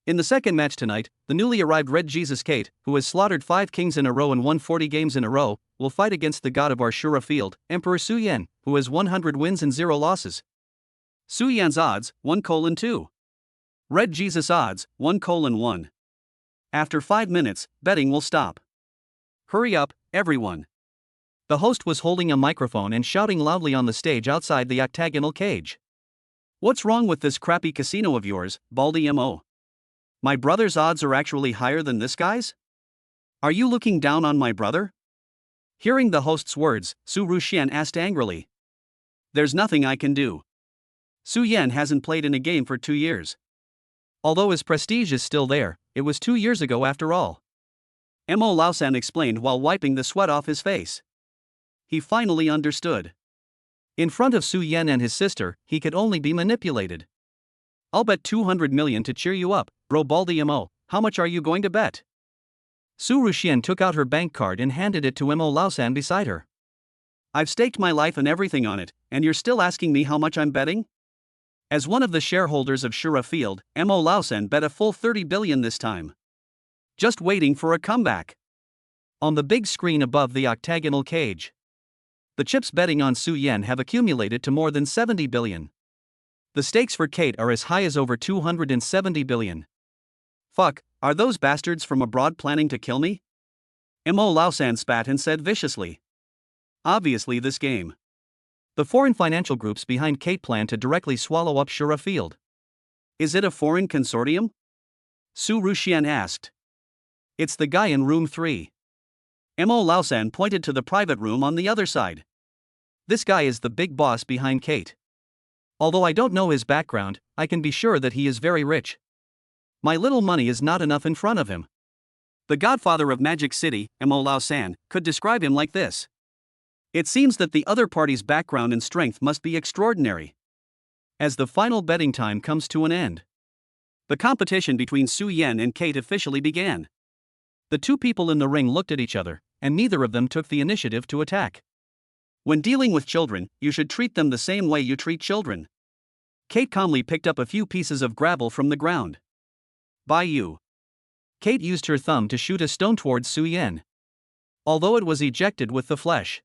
In the second match tonight, the newly arrived Red Jesus Kate, who has slaughtered 5 kings in a row and won 40 games in a row, will fight against the god of our Shura field, Emperor Su Yan, who has 100 wins and 0 losses. Su Yan's odds, 1:2. Red Jesus odds, 1:1. After 5 minutes, betting will stop. Hurry up, everyone. The host was holding a microphone and shouting loudly on the stage outside the octagonal cage. What's wrong with this crappy casino of yours, Baldy Mo? My brother's odds are actually higher than this guy's? Are you looking down on my brother? Hearing the host's words, Su Rushian asked angrily. There's nothing I can do. Su Yan hasn't played in a game for 2 years. Although his prestige is still there, it was 2 years ago after all. Mo Laosan explained while wiping the sweat off his face. He finally understood. In front of Su Yan and his sister, he could only be manipulated. I'll bet 200 million to cheer you up, bro Baldy Mo. How much are you going to bet? Su Rushian took out her bank card and handed it to Mo Laosan beside her. I've staked my life and everything on it, and you're still asking me how much I'm betting? As one of the shareholders of Shura Field, Mo Laosan bet a full 30 billion this time. Just waiting for a comeback. On the big screen above the octagonal cage, the chips betting on Su Yan have accumulated to more than 70 billion. The stakes for Kate are as high as over 270 billion. Fuck, are those bastards from abroad planning to kill me? Mo Laosan spat and said viciously. Obviously this game. The foreign financial groups behind Kate plan to directly swallow up Shura Field. Is it a foreign consortium? Su Rushian asked. It's the guy in room 3. Mo Laosan pointed to the private room on the other side. This guy is the big boss behind Kate. Although I don't know his background, I can be sure that he is very rich. My little money is not enough in front of him. The godfather of Magic City, Mo Laosan, could describe him like this. It seems that the other party's background and strength must be extraordinary. As the final betting time comes to an end, the competition between Su Yan and Kate officially began. The 2 people in the ring looked at each other, and neither of them took the initiative to attack. When dealing with children, you should treat them the same way you treat children. Kate calmly picked up a few pieces of gravel from the ground. By you. Kate used her thumb to shoot a stone towards Su Yan, although it was ejected with the flesh.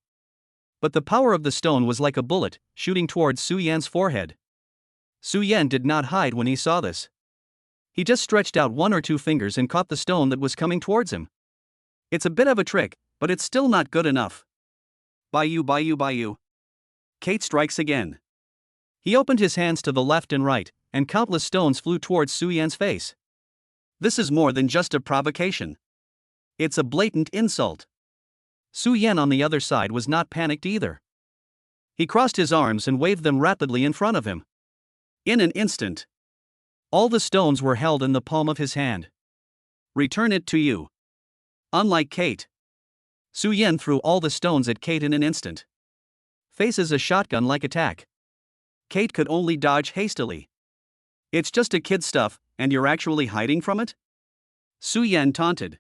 But the power of the stone was like a bullet, shooting towards Su Yan's forehead. Su Yan did not hide when he saw this. He just stretched out one or two fingers and caught the stone that was coming towards him. It's a bit of a trick, but it's still not good enough. By you. Kate strikes again. He opened his hands to the left and right, and countless stones flew towards Su Yan's face. This is more than just a provocation. It's a blatant insult. Su Yan on the other side was not panicked either. He crossed his arms and waved them rapidly in front of him. In an instant, all the stones were held in the palm of his hand. Return it to you. Unlike Kate, Su Yan threw all the stones at Kate in an instant. Faces a shotgun-like attack. Kate could only dodge hastily. It's just a kid stuff, and you're actually hiding from it? Su Yan taunted.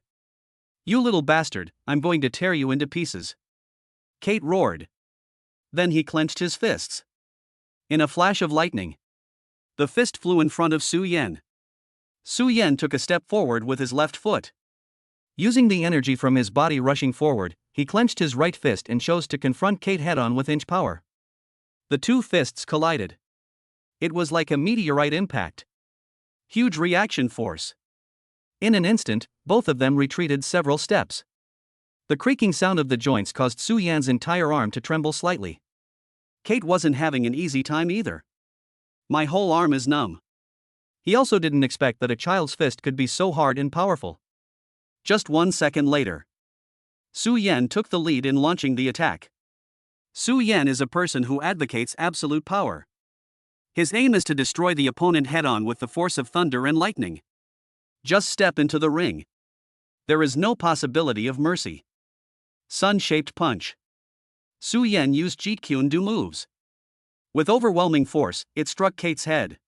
You little bastard, I'm going to tear you into pieces. Kate roared. Then he clenched his fists. In a flash of lightning, the fist flew in front of Su Yan. Su Yan took a step forward with his left foot. Using the energy from his body rushing forward, he clenched his right fist and chose to confront Kate head-on with inch power. The two fists collided. It was like a meteorite impact. Huge reaction force. In an instant, both of them retreated several steps. The creaking sound of the joints caused Su Yan's entire arm to tremble slightly. Kate wasn't having an easy time either. My whole arm is numb. He also didn't expect that a child's fist could be so hard and powerful. Just 1 second later, Su Yan took the lead in launching the attack. Su Yan is a person who advocates absolute power. His aim is to destroy the opponent head-on with the force of thunder and lightning. Just step into the ring. There is no possibility of mercy. Sun-shaped punch. Su Yan used Jeet Kune Do moves. With overwhelming force, it struck Kate's head.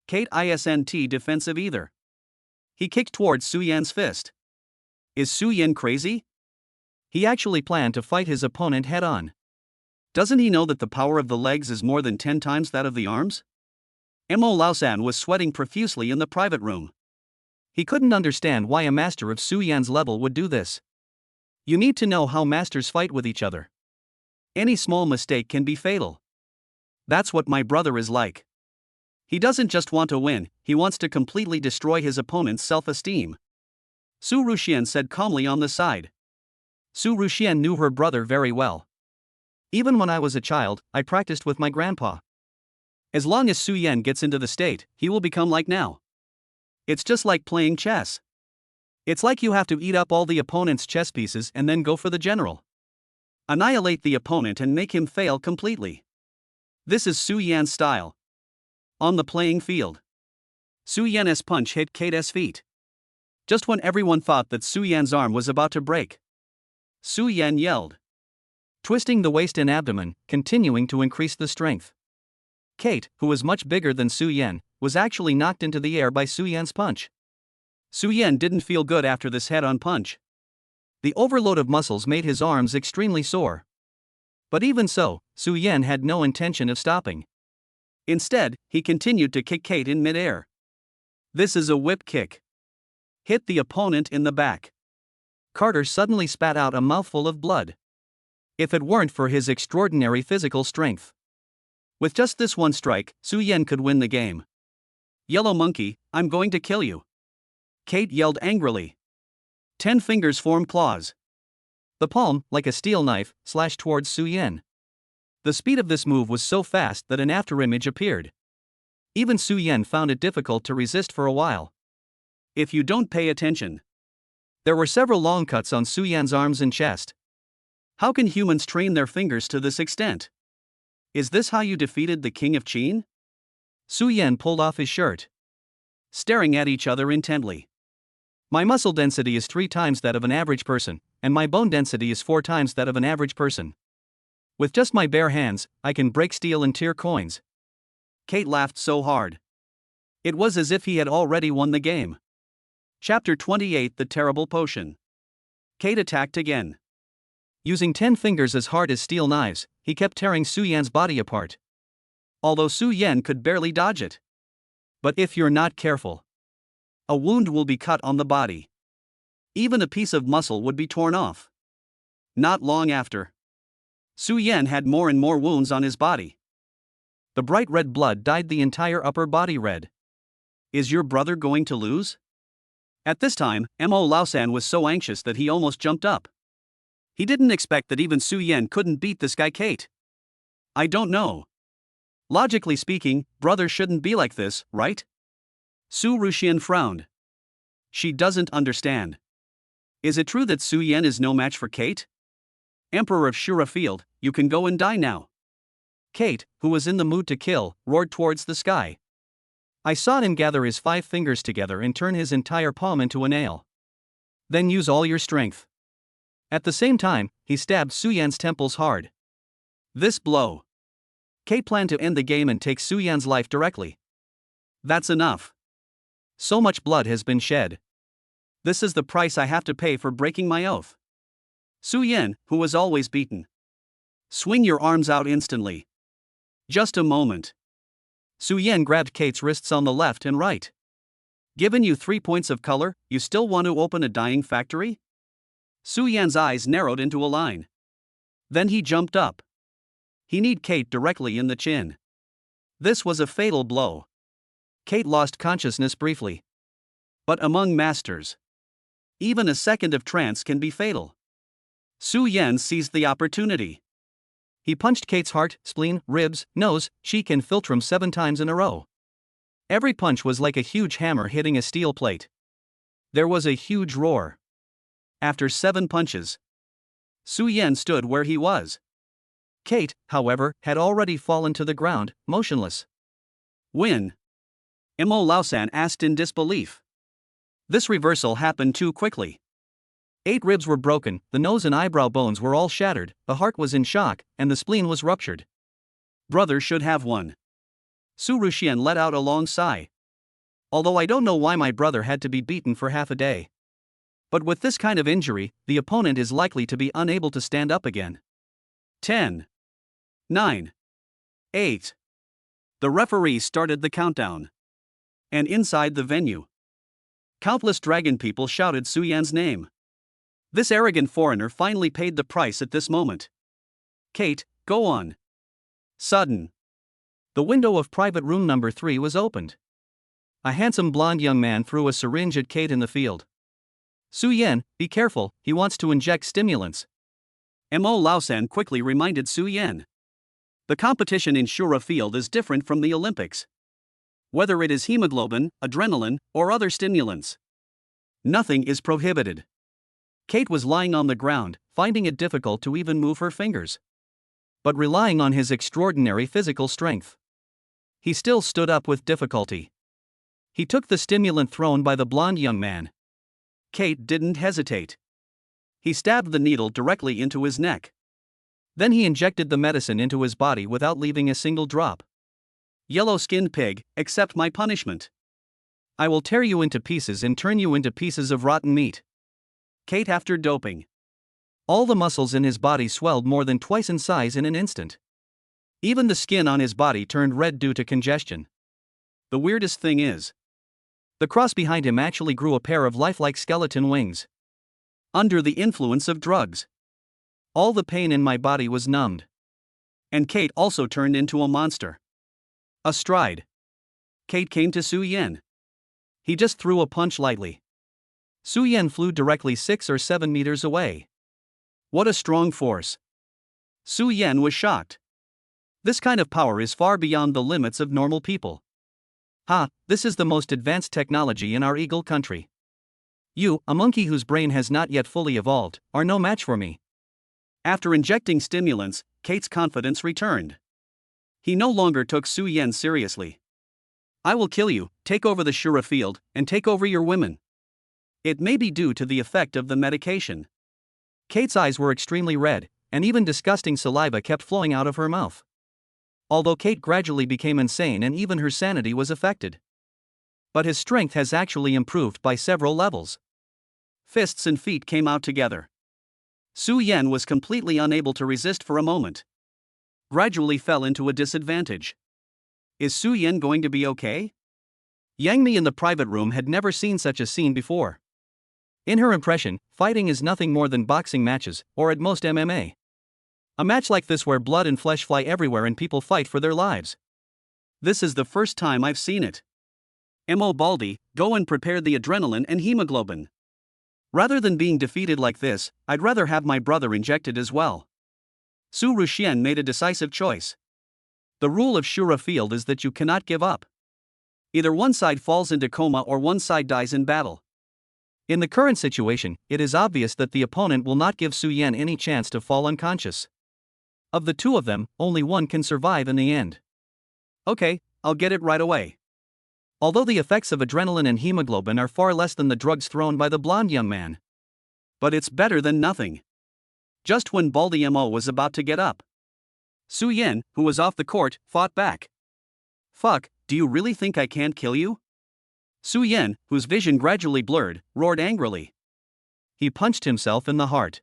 Kate isn't defensive either. He kicked towards Su Yan's fist. Is Su Yan crazy? He actually planned to fight his opponent head-on. Doesn't he know that the power of the legs is more than 10 times that of the arms? Mo Laosan was sweating profusely in the private room. He couldn't understand why a master of Su Yan's level would do this. You need to know how masters fight with each other. Any small mistake can be fatal. That's what my brother is like. He doesn't just want to win, he wants to completely destroy his opponent's self-esteem. Su Ruxian said calmly on the side. Su Ruxian knew her brother very well. Even when I was a child, I practiced with my grandpa. As long as Su Yan gets into the state, he will become like now. It's just like playing chess. It's like you have to eat up all the opponent's chess pieces and then go for the general. Annihilate the opponent and make him fail completely. This is Su Yan's style. On the playing field, Su Yan's punch hit Kate's feet. Just when everyone thought that Su Yan's arm was about to break, Su Yan yelled, twisting the waist and abdomen, continuing to increase the strength. Kate, who was much bigger than Su Yan, was actually knocked into the air by Su Yan's punch. Su Yan didn't feel good after this head-on punch. The overload of muscles made his arms extremely sore. But even so, Su Yan had no intention of stopping. Instead, he continued to kick Kate in mid-air. This is a whip kick. Hit the opponent in the back. Carter suddenly spat out a mouthful of blood. If it weren't for his extraordinary physical strength. With just this one strike, Su Yan could win the game. Yellow monkey, I'm going to kill you. Kate yelled angrily. 10 fingers formed claws. The palm, like a steel knife, slashed towards Su Yan. The speed of this move was so fast that an afterimage appeared. Even Su Yan found it difficult to resist for a while. If you don't pay attention. There were several long cuts on Su Yan's arms and chest. How can humans train their fingers to this extent? Is this how you defeated the King of Qin? Su Yan pulled off his shirt, staring at each other intently. My muscle density is 3 times that of an average person, and my bone density is 4 times that of an average person. With just my bare hands, I can break steel and tear coins. Kate laughed so hard. It was as if he had already won the game. Chapter 28: The Terrible Potion. Kate attacked again. Using 10 fingers as hard as steel knives, he kept tearing Su Yan's body apart. Although Su Yan could barely dodge it. But if you're not careful, a wound will be cut on the body. Even a piece of muscle would be torn off. Not long after, Su Yan had more and more wounds on his body. The bright red blood dyed the entire upper body red. Is your brother going to lose? At this time, Mo Laosan was so anxious that he almost jumped up. He didn't expect that even Su Yan couldn't beat this guy Kate. I don't know. Logically speaking, brothers shouldn't be like this, right? Su Ruxian frowned. She doesn't understand. Is it true that Su Yan is no match for Kate? Emperor of Shura Field, you can go and die now. Kate, who was in the mood to kill, roared towards the sky. I saw him gather his 5 fingers together and turn his entire palm into a nail. Then use all your strength. At the same time, he stabbed Su Yan's temples hard. This blow. Kate planned to end the game and take Su Yan's life directly. That's enough. So much blood has been shed. This is the price I have to pay for breaking my oath. Su Yan, who was always beaten. Swing your arms out instantly. Just a moment. Su Yan grabbed Kate's wrists on the left and right. Given you 3 points of color, you still want to open a dyeing factory? Su Yan's eyes narrowed into a line. Then he jumped up. He kneed Kate directly in the chin. This was a fatal blow. Kate lost consciousness briefly. But among masters, even a second of trance can be fatal. Su Yan seized the opportunity. He punched Kate's heart, spleen, ribs, nose, cheek and philtrum 7 times in a row. Every punch was like a huge hammer hitting a steel plate. There was a huge roar. After 7 punches, Su Yan stood where he was. Kate, however, had already fallen to the ground, motionless. When? Mo Laosan asked in disbelief. This reversal happened too quickly. 8 ribs were broken, the nose and eyebrow bones were all shattered, the heart was in shock, and the spleen was ruptured. Brother should have won. Su Ruxian let out a long sigh. Although I don't know why my brother had to be beaten for half a day. But with this kind of injury, the opponent is likely to be unable to stand up again. 10. 9. 8. The referee started the countdown. And inside the venue, countless dragon people shouted Su Yan's name. This arrogant foreigner finally paid the price at this moment. Kate, go on. Sudden. The window of private room number 3 was opened. A handsome blonde young man threw a syringe at Kate in the field. Su Yan, be careful, he wants to inject stimulants. Mo Laosan quickly reminded Su Yan. The competition in Shura Field is different from the Olympics. Whether it is hemoglobin, adrenaline, or other stimulants, nothing is prohibited. Kate was lying on the ground, finding it difficult to even move her fingers. But relying on his extraordinary physical strength, he still stood up with difficulty. He took the stimulant thrown by the blonde young man. Kate didn't hesitate. He stabbed the needle directly into his neck. Then he injected the medicine into his body without leaving a single drop. Yellow-skinned pig, accept my punishment. I will tear you into pieces and turn you into pieces of rotten meat. Kate after doping. All the muscles in his body swelled more than twice in size in an instant. Even the skin on his body turned red due to congestion. The weirdest thing is, the cross behind him actually grew a pair of lifelike skeleton wings. Under the influence of drugs, all the pain in my body was numbed. And Kate also turned into a monster. Astride, Kate came to Su Yan. He just threw a punch lightly. Su Yan flew directly 6 or 7 meters away. What a strong force. Su Yan was shocked. This kind of power is far beyond the limits of normal people. Ha, this is the most advanced technology in our eagle country. You, a monkey whose brain has not yet fully evolved, are no match for me. After injecting stimulants, Kate's confidence returned. He no longer took Su Yan seriously. I will kill you, take over the Shura Field, and take over your women. It may be due to the effect of the medication. Kate's eyes were extremely red, and even disgusting saliva kept flowing out of her mouth. Although Kate gradually became insane and even her sanity was affected. But his strength has actually improved by several levels. Fists and feet came out together. Su Yan was completely unable to resist for a moment. Gradually fell into a disadvantage. Is Su Yan going to be okay? Yang Mi in the private room had never seen such a scene before. In her impression, fighting is nothing more than boxing matches, or at most MMA. A match like this where blood and flesh fly everywhere and people fight for their lives. This is the first time I've seen it. Mo Baldi, go and prepare the adrenaline and hemoglobin. Rather than being defeated like this, I'd rather have my brother injected as well. Su Ruxian made a decisive choice. The rule of Shura Field is that you cannot give up. Either one side falls into coma or one side dies in battle. In the current situation, it is obvious that the opponent will not give Su Yan any chance to fall unconscious. Of the two of them, only one can survive in the end. Okay, I'll get it right away. Although the effects of adrenaline and hemoglobin are far less than the drugs thrown by the blonde young man. But it's better than nothing. Just when Baldi Mo was about to get up, Su Yan, who was off the court, fought back. Fuck, do you really think I can't kill you? Su Yan, whose vision gradually blurred, roared angrily. He punched himself in the heart.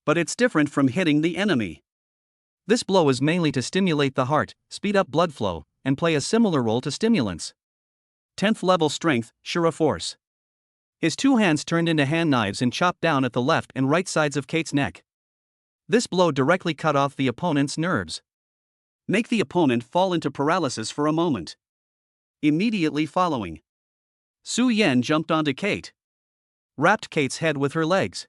But it's different from hitting the enemy. This blow is mainly to stimulate the heart, speed up blood flow, and play a similar role to stimulants. 10th level strength, Shura force. His two hands turned into hand knives and chopped down at the left and right sides of Kate's neck. This blow directly cut off the opponent's nerves. Make the opponent fall into paralysis for a moment. Immediately following, Su Yan jumped onto Kate. Wrapped Kate's head with her legs.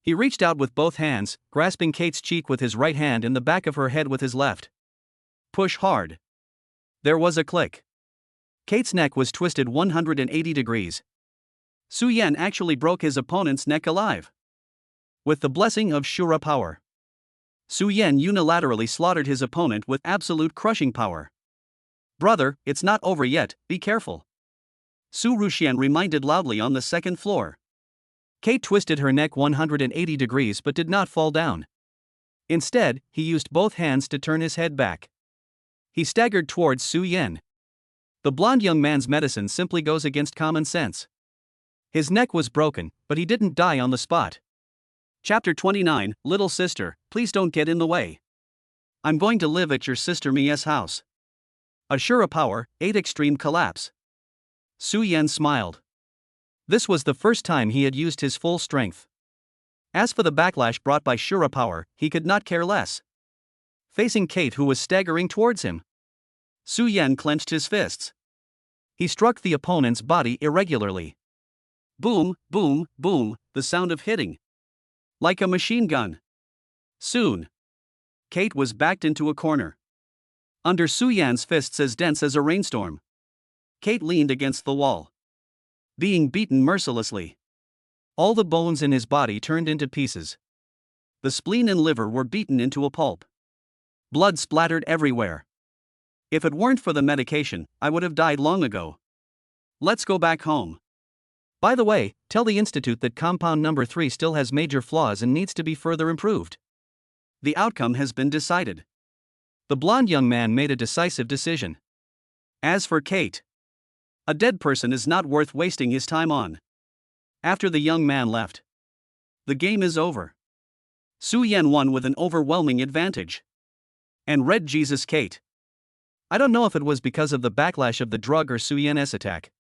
He reached out with both hands, grasping Kate's cheek with his right hand and the back of her head with his left. Push hard. There was a click. Kate's neck was twisted 180 degrees. Su Yan actually broke his opponent's neck alive. With the blessing of Shura power, Su Yan unilaterally slaughtered his opponent with absolute crushing power. Brother, it's not over yet, be careful. Su Ruxian reminded loudly on the second floor. Kate twisted her neck 180 degrees but did not fall down. Instead, he used both hands to turn his head back. He staggered towards Su Yan. The blonde young man's medicine simply goes against common sense. His neck was broken, but he didn't die on the spot. Chapter 29, Little Sister, please don't get in the way. I'm going to live at your sister Mia's house. Ashura power, 8 extreme collapse. Su Yan smiled. This was the first time he had used his full strength. As for the backlash brought by Shura power, he could not care less. Facing Kate, who was staggering towards him, Su Yan clenched his fists. He struck the opponent's body irregularly. Boom, boom, boom, the sound of hitting. Like a machine gun. Soon, Kate was backed into a corner. Under Su Yan's fists as dense as a rainstorm, Kate leaned against the wall, being beaten mercilessly. All the bones in his body turned into pieces. The spleen and liver were beaten into a pulp. Blood splattered everywhere. If it weren't for the medication, I would have died long ago. Let's go back home. By the way, tell the Institute that compound number 3 still has major flaws and needs to be further improved. The outcome has been decided. The blonde young man made a decisive decision. As for Kate, a dead person is not worth wasting his time on. After the young man left, the game is over. Su Yan won with an overwhelming advantage. And Red Jesus Kate. I don't know if it was because of the backlash of the drug or Su Yan's attack.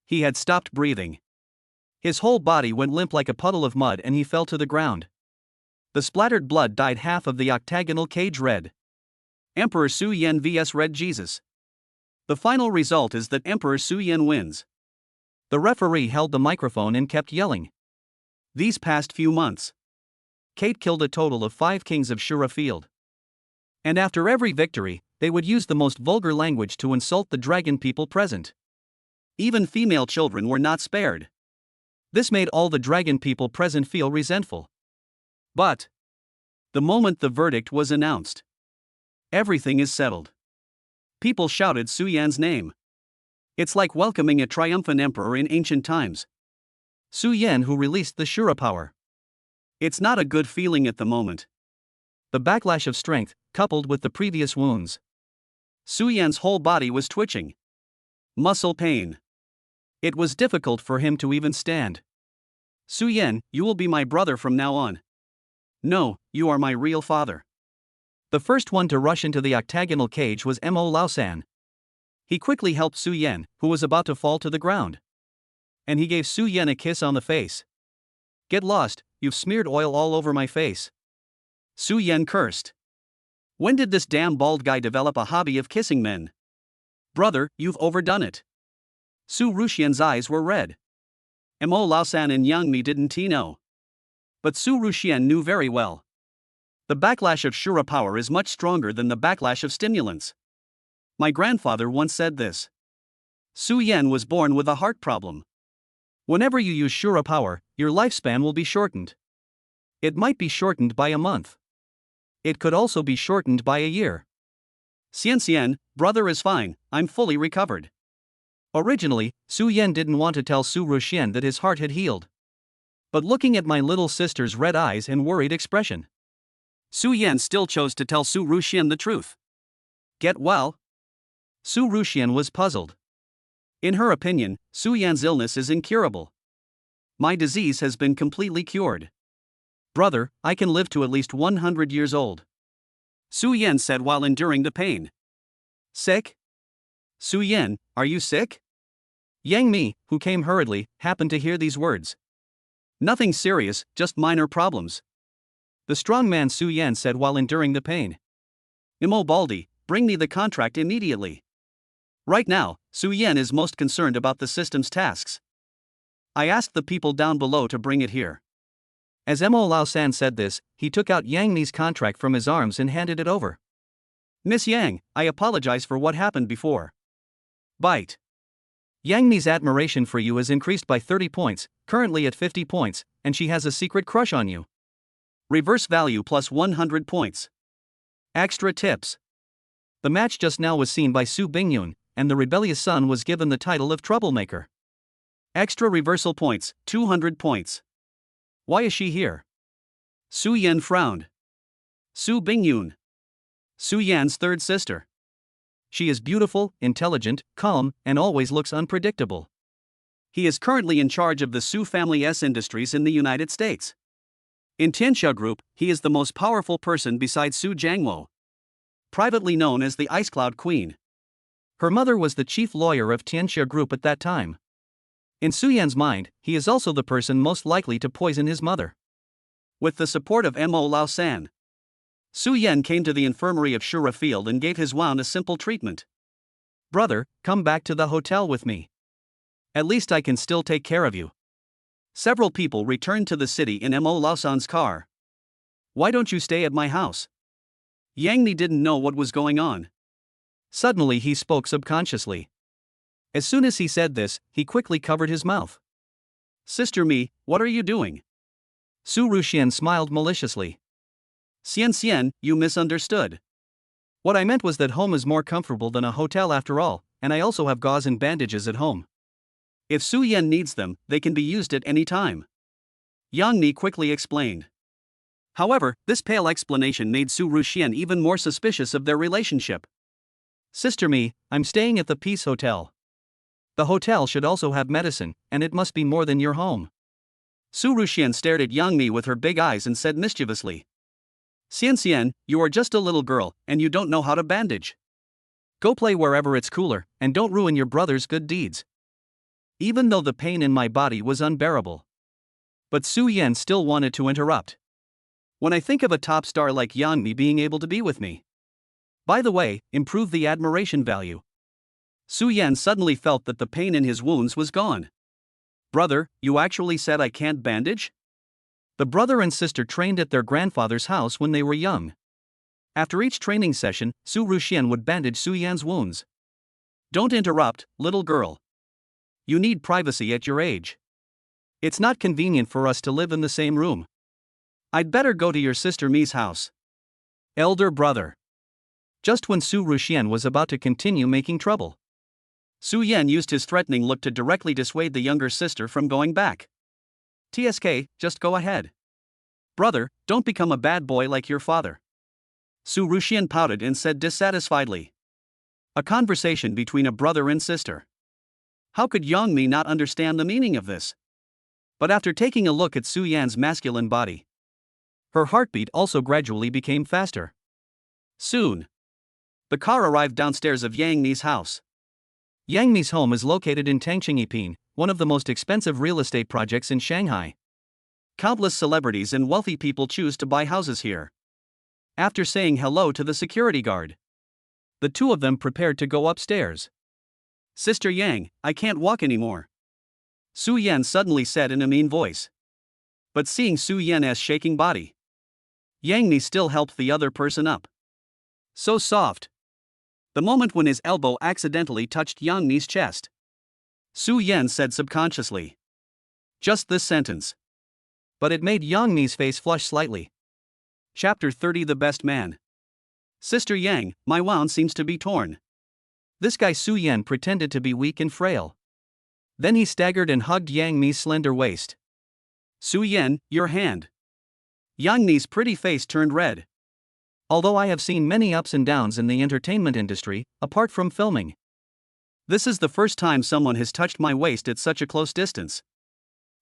He had stopped breathing. His whole body went limp like a puddle of mud and he fell to the ground. The splattered blood dyed half of the octagonal cage red. Emperor Su Yan vs Red Jesus. The final result is that Emperor Su Yan wins. The referee held the microphone and kept yelling. These past few months, Kate killed a total of 5 kings of Shura Field. And after every victory, they would use the most vulgar language to insult the dragon people present. Even female children were not spared. This made all the dragon people present feel resentful. But the moment the verdict was announced, everything is settled. People shouted Su Yan's name. It's like welcoming a triumphant emperor in ancient times. Su Yan, who released the Shura power. It's not a good feeling at the moment. The backlash of strength, coupled with the previous wounds. Su Yan's whole body was twitching. Muscle pain. It was difficult for him to even stand. Su Yan, you will be my brother from now on. No, you are my real father. The first one to rush into the octagonal cage was Mo Laosan. He quickly helped Su Yan, who was about to fall to the ground. And he gave Su Yan a kiss on the face. Get lost, you've smeared oil all over my face. Su Yan cursed. When did this damn bald guy develop a hobby of kissing men? Brother, you've overdone it. Su Ruxian's eyes were red. Mo Laosan and Yang Mi didn't know. But Su Ruxian knew very well. The backlash of Shura power is much stronger than the backlash of stimulants. My grandfather once said this. Su Yan was born with a heart problem. Whenever you use Shura power, your lifespan will be shortened. It might be shortened by a month. It could also be shortened by a year. Xian, brother is fine, I'm fully recovered. Originally, Su Yan didn't want to tell Su Ruxian that his heart had healed. But looking at my little sister's red eyes and worried expression, Su Yan still chose to tell Su Ruxian the truth. Get well? Su Ruxian was puzzled. In her opinion, Su Yan's illness is incurable. My disease has been completely cured. Brother, I can live to at least 100 years old. Su Yan said while enduring the pain. Sick? Su Yan, are you sick? Yang Mi, who came hurriedly, happened to hear these words. Nothing serious, just minor problems. The strong man Su Yan said while enduring the pain. Imo Baldi, bring me the contract immediately. Right now, Su Yan is most concerned about the system's tasks. I asked the people down below to bring it here. As Mo Laosan said this, he took out Yang Mi's contract from his arms and handed it over. Miss Yang, I apologize for what happened before. Bite. Yang Mi's admiration for you has increased by 30 points, currently at 50 points, and she has a secret crush on you. Reverse value plus 100 points. Extra tips. The match just now was seen by Su Bingyun, and the rebellious son was given the title of troublemaker. Extra reversal points, 200 points. Why is she here? Su Yan frowned. Su Bingyun. Su Yan's third sister. She is beautiful, intelligent, calm, and always looks unpredictable. He is currently in charge of the Su family's industries in the United States. In Tianxia Group, he is the most powerful person besides Su Jiangwo. Privately known as the Ice Cloud Queen. Her mother was the chief lawyer of Tianxia Group at that time. In Su Yan's mind, he is also the person most likely to poison his mother. With the support of Mo Laosan, Su Yan came to the infirmary of Shura Field and gave his wound a simple treatment. Brother, come back to the hotel with me. At least I can still take care of you. Several people returned to the city in Mo Laosan's car. Why don't you stay at my house? Yang Mi didn't know what was going on. Suddenly he spoke subconsciously. As soon as he said this, he quickly covered his mouth. Sister Mi, what are you doing? Su Ruxian smiled maliciously. Xian, you misunderstood. What I meant was that home is more comfortable than a hotel after all, and I also have gauze and bandages at home. If Su Yan needs them, they can be used at any time. Yang Mi quickly explained. However, this pale explanation made Su Ruxian even more suspicious of their relationship. Sister Mi, I'm staying at the Peace Hotel. The hotel should also have medicine, and it must be more than your home. Su Ruxian stared at Yang Mi with her big eyes and said mischievously. Xian, you are just a little girl, and you don't know how to bandage. Go play wherever it's cooler, and don't ruin your brother's good deeds. Even though the pain in my body was unbearable. But Su Yan still wanted to interrupt. When I think of a top star like Yang Mi being able to be with me. By the way, improve the admiration value. Su Yan suddenly felt that the pain in his wounds was gone. Brother, you actually said I can't bandage? The brother and sister trained at their grandfather's house when they were young. After each training session, Su Ruxian would bandage Su Yan's wounds. Don't interrupt, little girl. You need privacy at your age. It's not convenient for us to live in the same room. I'd better go to your sister Mi's house. Elder brother. Just when Su Ruxian was about to continue making trouble, Su Yan used his threatening look to directly dissuade the younger sister from going back. TSK, just go ahead. Brother, don't become a bad boy like your father. Su Ruxian pouted and said dissatisfiedly. A conversation between a brother and sister. How could Yang Mi not understand the meaning of this? But after taking a look at Su Yan's masculine body, her heartbeat also gradually became faster. Soon, the car arrived downstairs of Yang Mi's house. Yang Mi's home is located in Tangqingyiping, one of the most expensive real estate projects in Shanghai. Countless celebrities and wealthy people choose to buy houses here. After saying hello to the security guard, the two of them prepared to go upstairs. Sister Yang, I can't walk anymore, Su Yan suddenly said in a mean voice. But seeing Su Yan's shaking body, Yang Ni still helped the other person up. So soft. The moment when his elbow accidentally touched Yang Ni's chest, Su Yan said subconsciously. Just this sentence. But it made Yang Ni's face flush slightly. Chapter 30 The Best Man. Sister Yang, my wound seems to be torn. This guy Su Yan pretended to be weak and frail. Then he staggered and hugged Yang Ni's slender waist. Su Yan, your hand. Yang Ni's pretty face turned red. Although I have seen many ups and downs in the entertainment industry, apart from filming, this is the first time someone has touched my waist at such a close distance.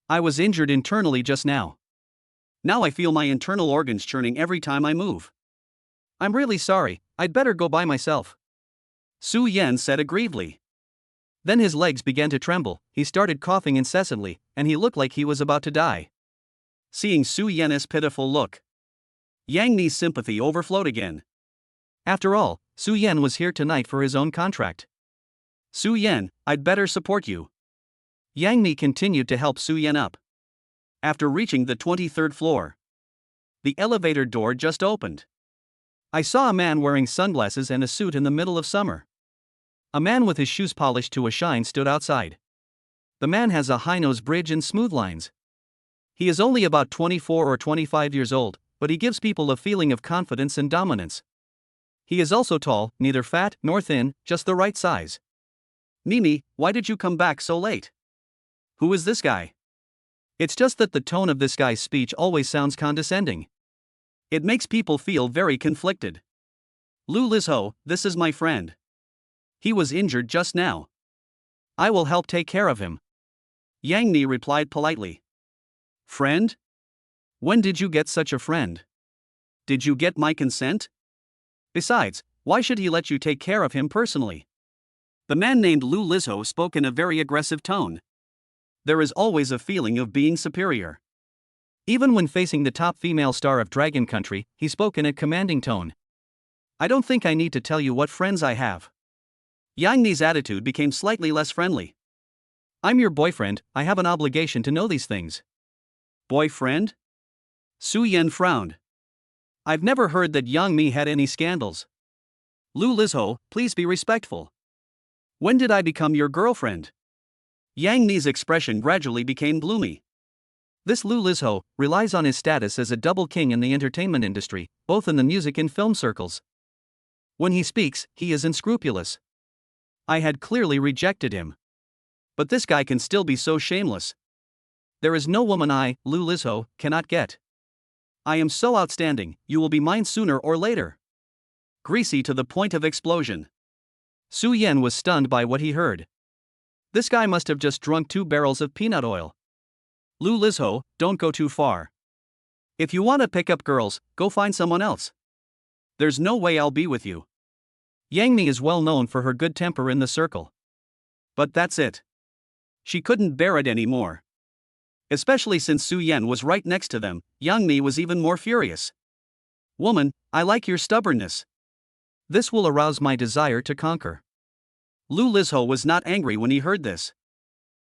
I was injured internally just now. Now I feel my internal organs churning every time I move. I'm really sorry, I'd better go by myself, Su Yan said aggrievedly. Then his legs began to tremble, he started coughing incessantly, and he looked like he was about to die. Seeing Su Yan's pitiful look, Yang Ni's sympathy overflowed again. After all, Su Yan was here tonight for his own contract. Su Yan, I'd better support you. Yang Ni continued to help Su Yan up. After reaching the 23rd floor, the elevator door just opened. I saw a man wearing sunglasses and a suit in the middle of summer. A man with his shoes polished to a shine stood outside. The man has a high-nose bridge and smooth lines. He is only about 24 or 25 years old, but he gives people a feeling of confidence and dominance. He is also tall, neither fat nor thin, just the right size. Mimi, why did you come back so late? Who is this guy? It's just that the tone of this guy's speech always sounds condescending. It makes people feel very conflicted. Lu Lizho, this is my friend. He was injured just now. I will help take care of him, Yang Ni replied politely. Friend? When did you get such a friend? Did you get my consent? Besides, why should he let you take care of him personally? The man named Lu Lizho spoke in a very aggressive tone. There is always a feeling of being superior. Even when facing the top female star of Dragon Country, he spoke in a commanding tone. I don't think I need to tell you what friends I have. Yang Ni's attitude became slightly less friendly. I'm your boyfriend, I have an obligation to know these things. Boyfriend? Su Yan frowned. I've never heard that Yang Mi had any scandals. Lu Lizho, please be respectful. When did I become your girlfriend? Yang Ni's expression gradually became gloomy. This Lu Lizho relies on his status as a double king in the entertainment industry, both in the music and film circles. When he speaks, he is unscrupulous. I had clearly rejected him. But this guy can still be so shameless. There is no woman I, Lu Lizho, cannot get. I am so outstanding, you will be mine sooner or later. Greasy to the point of explosion. Su Yan was stunned by what he heard. This guy must have just drunk 2 barrels of peanut oil. Lu Lizho, don't go too far. If you want to pick up girls, go find someone else. There's no way I'll be with you. Yang Ni is well known for her good temper in the circle. But that's it. She couldn't bear it anymore. Especially since Su Yan was right next to them, Yang Mi was even more furious. Woman, I like your stubbornness. This will arouse my desire to conquer. Lu Lizho was not angry when he heard this.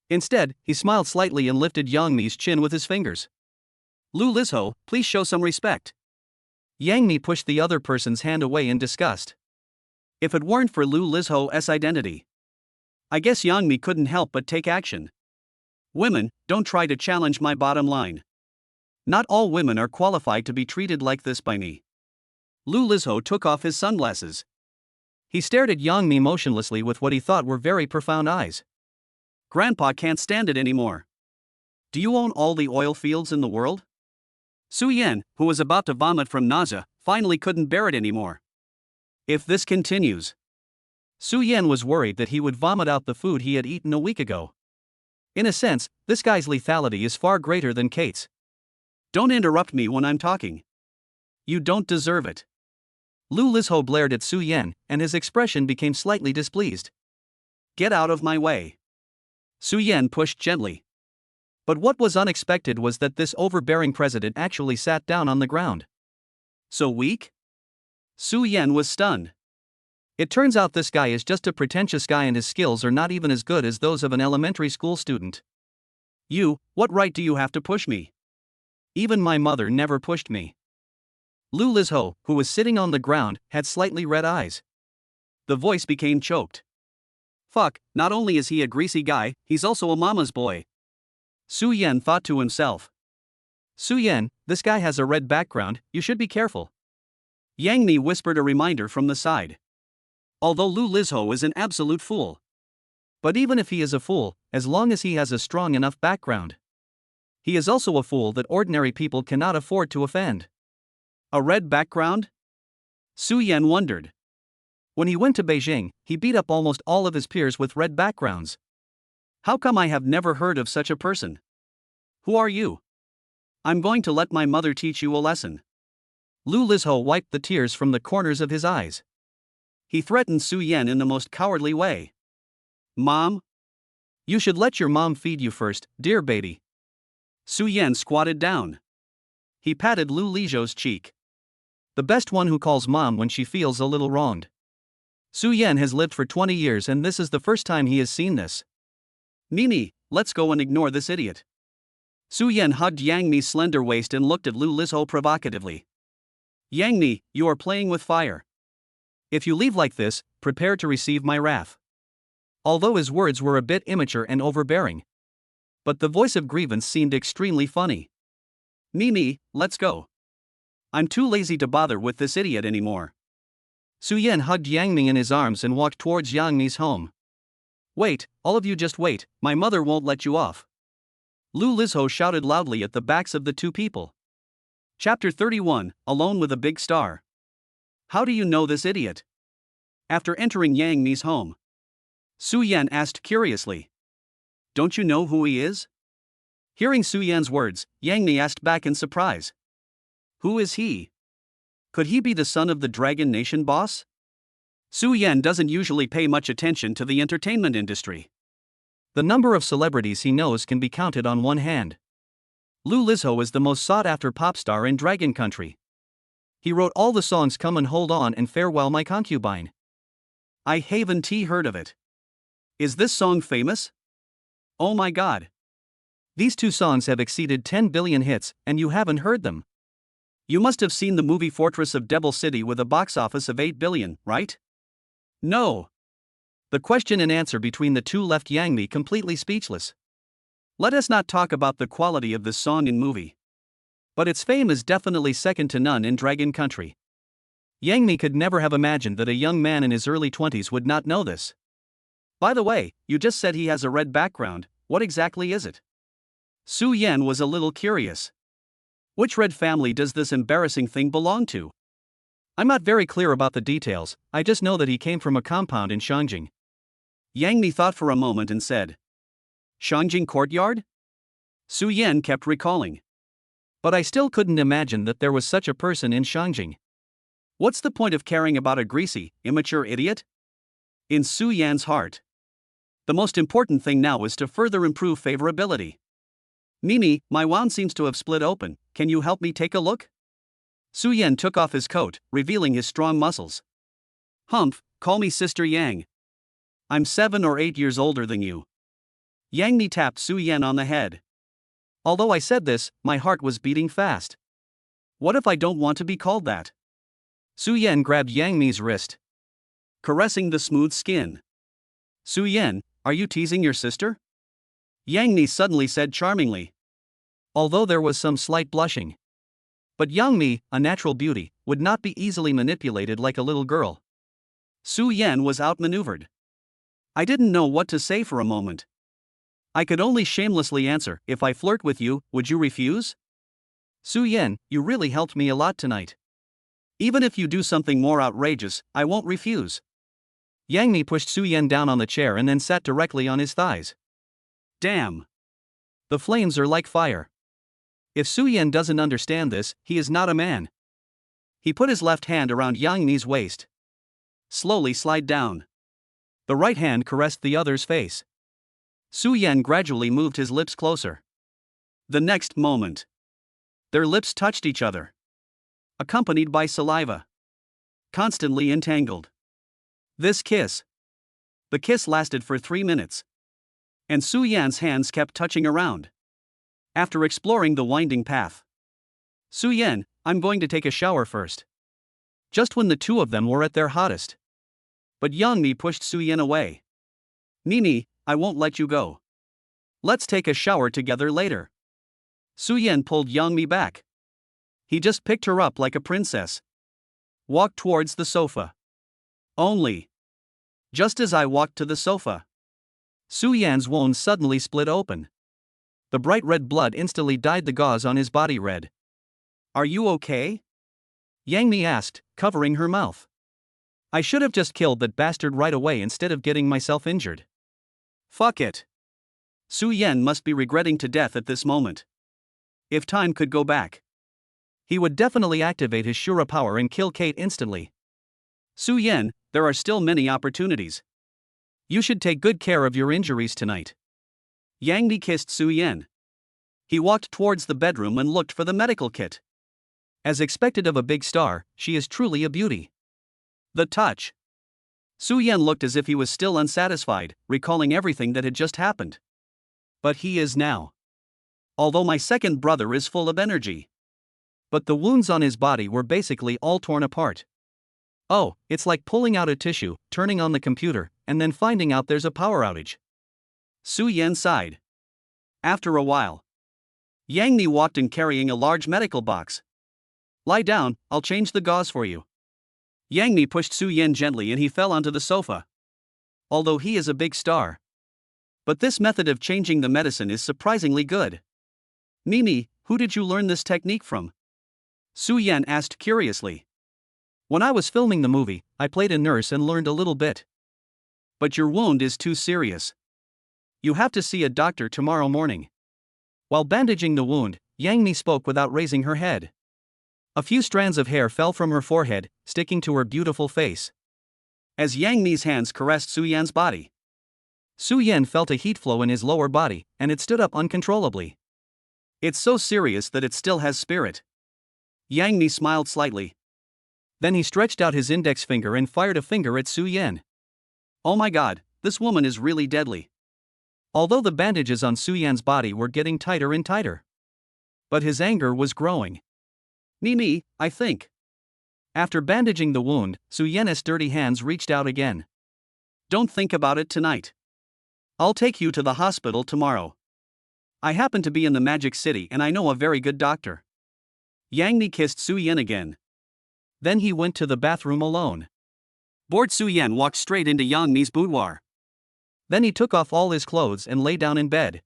Instead, he smiled slightly and lifted Yang Ni's chin with his fingers. Lu Lizho, please show some respect. Yang Ni pushed the other person's hand away in disgust. If it weren't for Lu Lizho's identity, I guess Yang Mi couldn't help but take action. Women, don't try to challenge my bottom line. Not all women are qualified to be treated like this by me. Lu Lizho took off his sunglasses. He stared at Yang Mi motionlessly with what he thought were very profound eyes. Grandpa can't stand it anymore. Do you own all the oil fields in the world? Su Yan, who was about to vomit from nausea, finally couldn't bear it anymore. If this continues, Su Yan was worried that he would vomit out the food he had eaten a week ago. In a sense, this guy's lethality is far greater than Kate's. Don't interrupt me when I'm talking. You don't deserve it. Lu Lizho blared at Su Yan, and his expression became slightly displeased. Get out of my way. Su Yan pushed gently. But what was unexpected was that this overbearing president actually sat down on the ground. So weak? Su Yan was stunned. It turns out this guy is just a pretentious guy and his skills are not even as good as those of an elementary school student. What right do you have to push me? Even my mother never pushed me. Lu Lizho, who was sitting on the ground, had slightly red eyes. The voice became choked. Fuck, not only is he a greasy guy, he's also a mama's boy. Su Yan thought to himself. Su Yan, this guy has a red background, you should be careful. Yang Mi whispered a reminder from the side. Although Lu Lizho is an absolute fool. But even if he is a fool, as long as he has a strong enough background. He is also a fool that ordinary people cannot afford to offend. A red background? Su Yan wondered. When he went to Beijing, he beat up almost all of his peers with red backgrounds. How come I have never heard of such a person? Who are you? I'm going to let my mother teach you a lesson. Lu Lizho wiped the tears from the corners of his eyes. He threatened Su Yan in the most cowardly way. Mom? You should let your mom feed you first, dear baby. Su Yan squatted down. He patted Lu Lizho's cheek. The best one who calls mom when she feels a little wronged. Su Yan has lived for 20 years and this is the first time he has seen this. Mimi, let's go and ignore this idiot. Su Yan hugged Yang Mi's slender waist and looked at Lu Lizho provocatively. Yang Mi, you are playing with fire. If you leave like this, prepare to receive my wrath. Although his words were a bit immature and overbearing. But the voice of grievance seemed extremely funny. Mimi, let's go. I'm too lazy to bother with this idiot anymore. Su Yan hugged Yang Mi in his arms and walked towards Yang Mi's home. Wait, all of you just wait, my mother won't let you off. Lu Lizho shouted loudly at the backs of the two people. Chapter 31, Alone with a Big Star. How do you know this idiot? After entering Yang Mi's home, Su Yan asked curiously. Don't you know who he is? Hearing Su Yan's words, Yang Mi asked back in surprise. Who is he? Could he be the son of the Dragon Nation boss? Su Yan doesn't usually pay much attention to the entertainment industry. The number of celebrities he knows can be counted on one hand. Lu Lizho is the most sought-after pop star in Dragon Country. He wrote all the songs Come and Hold On and Farewell My Concubine. I haven't heard of it. Is this song famous? Oh my god. These two songs have exceeded 10 billion hits, and you haven't heard them. You must have seen the movie Fortress of Devil City with a box office of 8 billion, right? No. The question and answer between the two left Yang Mi completely speechless. Let us not talk about the quality of this song and movie. But its fame is definitely second to none in Dragon Country. Yang Mi could never have imagined that a young man in his early 20s would not know this. By the way, you just said he has a red background, what exactly is it? Su Yan was a little curious. Which red family does this embarrassing thing belong to? I'm not very clear about the details, I just know that he came from a compound in Shangjing. Yang Mi thought for a moment and said. Shangjing Courtyard? Su Yan kept recalling. But I still couldn't imagine that there was such a person in Shangjing. What's the point of caring about a greasy, immature idiot? In Su Yan's heart. The most important thing now is to further improve favorability. Mimi, my wound seems to have split open, can you help me take a look? Su Yan took off his coat, revealing his strong muscles. Humph, call me Sister Yang. I'm 7 or 8 years older than you. Yang Mi tapped Su Yan on the head. Although I said this, my heart was beating fast. What if I don't want to be called that? Su Yan grabbed Yang Mi's wrist, caressing the smooth skin. Su Yan, are you teasing your sister? Yang Mi suddenly said charmingly. Although there was some slight blushing. But Yang Mi, a natural beauty, would not be easily manipulated like a little girl. Su Yan was outmaneuvered. I didn't know what to say for a moment. I could only shamelessly answer, if I flirt with you, would you refuse? Su Yan, you really helped me a lot tonight. Even if you do something more outrageous, I won't refuse. Yang Mi pushed Su Yan down on the chair and then sat directly on his thighs. Damn. The flames are like fire. If Su Yan doesn't understand this, he is not a man. He put his left hand around Yang Mi's waist. Slowly slide down. The right hand caressed the other's face. Su Yan gradually moved his lips closer. The next moment, their lips touched each other, accompanied by saliva. constantly entangled. This kiss. The kiss lasted for 3 minutes. And Su Yan's hands kept touching around. After exploring the winding path, Su Yan, I'm going to take a shower first. Just when the two of them were at their hottest. But Yang Mi pushed Su Yan away. Mimi, I won't let you go. Let's take a shower together later. Su Yan pulled Yang Mi back. He just picked her up like a princess. Walked towards the sofa. Only. Just as I walked to the sofa, Su Yan's wound suddenly split open. The bright red blood instantly dyed the gauze on his body red. Are you okay? Yang Mi asked, covering her mouth. I should have just killed that bastard right away instead of getting myself injured. Fuck it. Su Yan must be regretting to death at this moment. If time could go back, he would definitely activate his Shura power and kill Kate instantly. Su Yan, there are still many opportunities. You should take good care of your injuries tonight. Yang Mi kissed Su Yan. He walked towards the bedroom and looked for the medical kit. As expected of a big star, she is truly a beauty. The touch. Su Yan looked as if he was still unsatisfied, recalling everything that had just happened. But he is now. Although my second brother is full of energy. But the wounds on his body were basically all torn apart. Oh, it's like pulling out a tissue, turning on the computer, and then finding out there's a power outage. Su Yan sighed. After a while, Yang Mi walked in carrying a large medical box. Lie down, I'll change the gauze for you. Yang Mi pushed Su Yan gently and he fell onto the sofa. Although he is a big star. But this method of changing the medicine is surprisingly good. Mimi, who did you learn this technique from? Su Yan asked curiously. When I was filming the movie, I played a nurse and learned a little bit. But your wound is too serious. You have to see a doctor tomorrow morning. While bandaging the wound, Yang Mi spoke without raising her head. A few strands of hair fell from her forehead, sticking to her beautiful face. As Yang Mi's hands caressed Su Yan's body, Su Yan felt a heat flow in his lower body, and it stood up uncontrollably. It's so serious that it still has spirit. Yang Mi smiled slightly. Then he stretched out his index finger and fired a finger at Su Yan. Oh my god, this woman is really deadly. Although the bandages on Su Yan's body were getting tighter and tighter. But his anger was growing. Mimi, I think. After bandaging the wound, Su Yan's dirty hands reached out again. Don't think about it tonight. I'll take you to the hospital tomorrow. I happen to be in the Magic City and I know a very good doctor. Yang Mi kissed Su Yan again. Then he went to the bathroom alone. Bored Su Yan walked straight into Yang Mi's boudoir. Then he took off all his clothes and lay down in bed.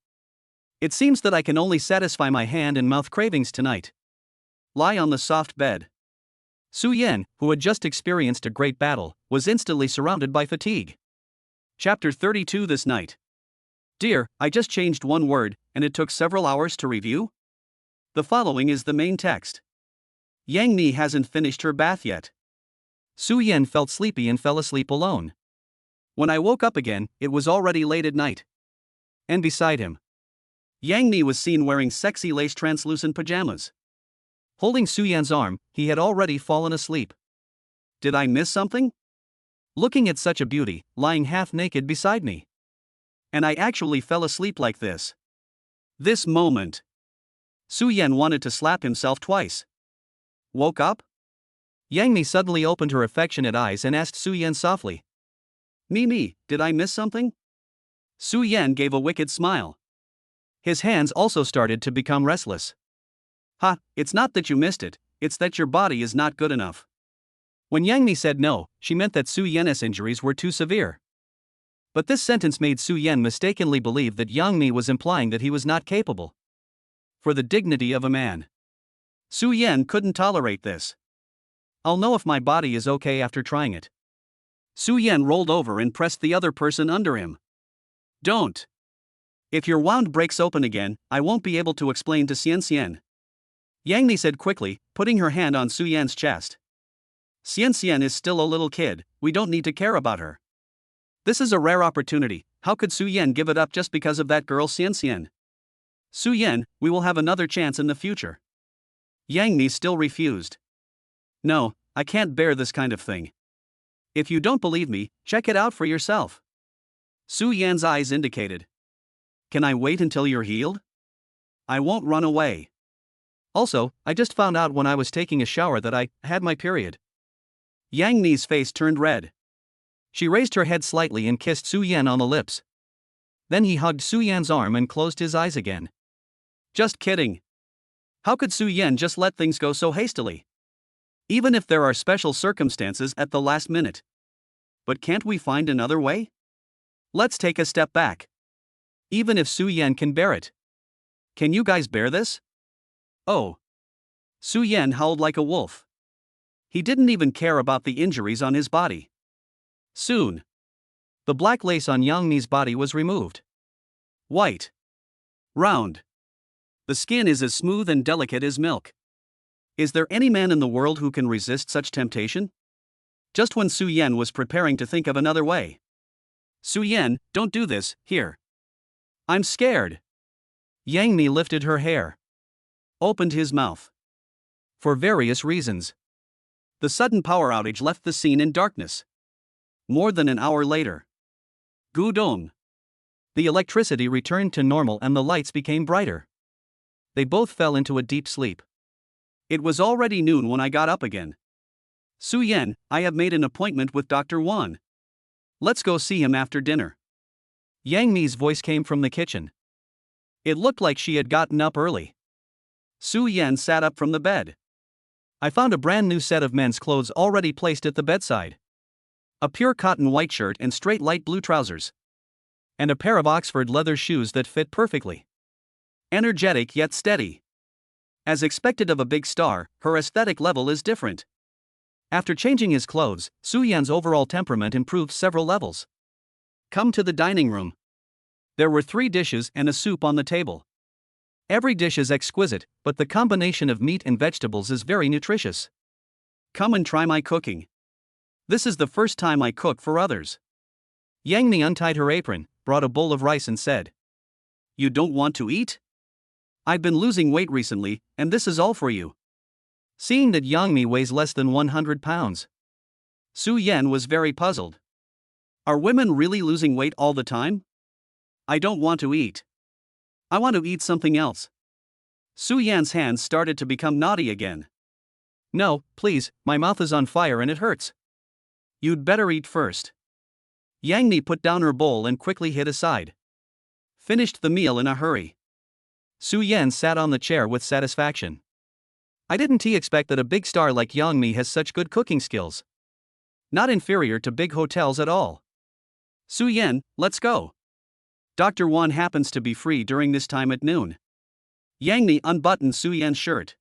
It seems that I can only satisfy my hand and mouth cravings tonight. Lie on the soft bed. Su Yan, who had just experienced a great battle, was instantly surrounded by fatigue. Chapter 32 This night. Dear, I just changed one word, and it took several hours to review? The following is the main text. Yang Mi hasn't finished her bath yet. Su Yan felt sleepy and fell asleep alone. When I woke up again, it was already late at night. And beside him, Yang Mi was seen wearing sexy lace translucent pajamas. Holding Su Yan's arm, he had already fallen asleep. Did I miss something? Looking at such a beauty, lying half naked beside me. And I actually fell asleep like this. This moment. Su Yan wanted to slap himself twice. Woke up? Yang Mi suddenly opened her affectionate eyes and asked Su Yan softly. Mimi, did I miss something? Su Yan gave a wicked smile. His hands also started to become restless. Ha, it's not that you missed it, it's that your body is not good enough. When Yang Mi said no, she meant that Su Yan's injuries were too severe. But this sentence made Su Yan mistakenly believe that Yang Mi was implying that he was not capable. For the dignity of a man. Su Yan couldn't tolerate this. I'll know if my body is okay after trying it. Su Yan rolled over and pressed the other person under him. Don't. If your wound breaks open again, I won't be able to explain to Xian Xian. Yang Mi said quickly, putting her hand on Su Yan's chest. Xian Xian is still a little kid, we don't need to care about her. This is a rare opportunity, how could Su Yan give it up just because of that girl Xian Xian? Su Yan, we will have another chance in the future. Yang Mi still refused. No, I can't bear this kind of thing. If you don't believe me, check it out for yourself. Su Yan's eyes indicated. Can I wait until you're healed? I won't run away. Also, I just found out when I was taking a shower that I had my period. Yang Ni's face turned red. She raised her head slightly and kissed Su Yan on the lips. Then he hugged Su Yan's arm and closed his eyes again. Just kidding. How could Su Yan just let things go so hastily? Even if there are special circumstances at the last minute. But can't we find another way? Let's take a step back. Even if Su Yan can bear it. Can you guys bear this? Oh. Su Yan howled like a wolf. He didn't even care about the injuries on his body. Soon, the black lace on Yang Ni's body was removed. White. Round. The skin is as smooth and delicate as milk. Is there any man in the world who can resist such temptation? Just when Su Yan was preparing to think of another way. Su Yan, don't do this, here. I'm scared. Yang Ni lifted her hair. Opened his mouth. For various reasons. The sudden power outage left the scene in darkness. More than an hour later. Gudong. The electricity returned to normal and the lights became brighter. They both fell into a deep sleep. It was already noon when I got up again. Su Yan, I have made an appointment with Dr. Wan. Let's go see him after dinner. Yang Ni's voice came from the kitchen. It looked like she had gotten up early. Su Yan sat up from the bed. I found a brand new set of men's clothes already placed at the bedside. A pure cotton white shirt and straight light blue trousers. And a pair of Oxford leather shoes that fit perfectly. Energetic yet steady. As expected of a big star, her aesthetic level is different. After changing his clothes, Su Yan's overall temperament improved several levels. Come to the dining room. There were 3 dishes and a soup on the table. Every dish is exquisite, but the combination of meat and vegetables is very nutritious. Come and try my cooking. This is the first time I cook for others. Yang Ni untied her apron, brought a bowl of rice and said, You don't want to eat? I've been losing weight recently, and this is all for you. Seeing that Yang Ni weighs less than 100 pounds. Su Yan was very puzzled. Are women really losing weight all the time? I don't want to eat. I want to eat something else. Su Yan's hands started to become naughty again. No, please, my mouth is on fire and it hurts. You'd better eat first. Yang Ni put down her bowl and quickly hid aside. Finished the meal in a hurry. Su Yan sat on the chair with satisfaction. I didn't expect that a big star like Yang Ni has such good cooking skills. Not inferior to big hotels at all. Su Yan, let's go. Dr. Wan happens to be free during this time at noon. Yang Ni unbuttoned Su Yan's shirt.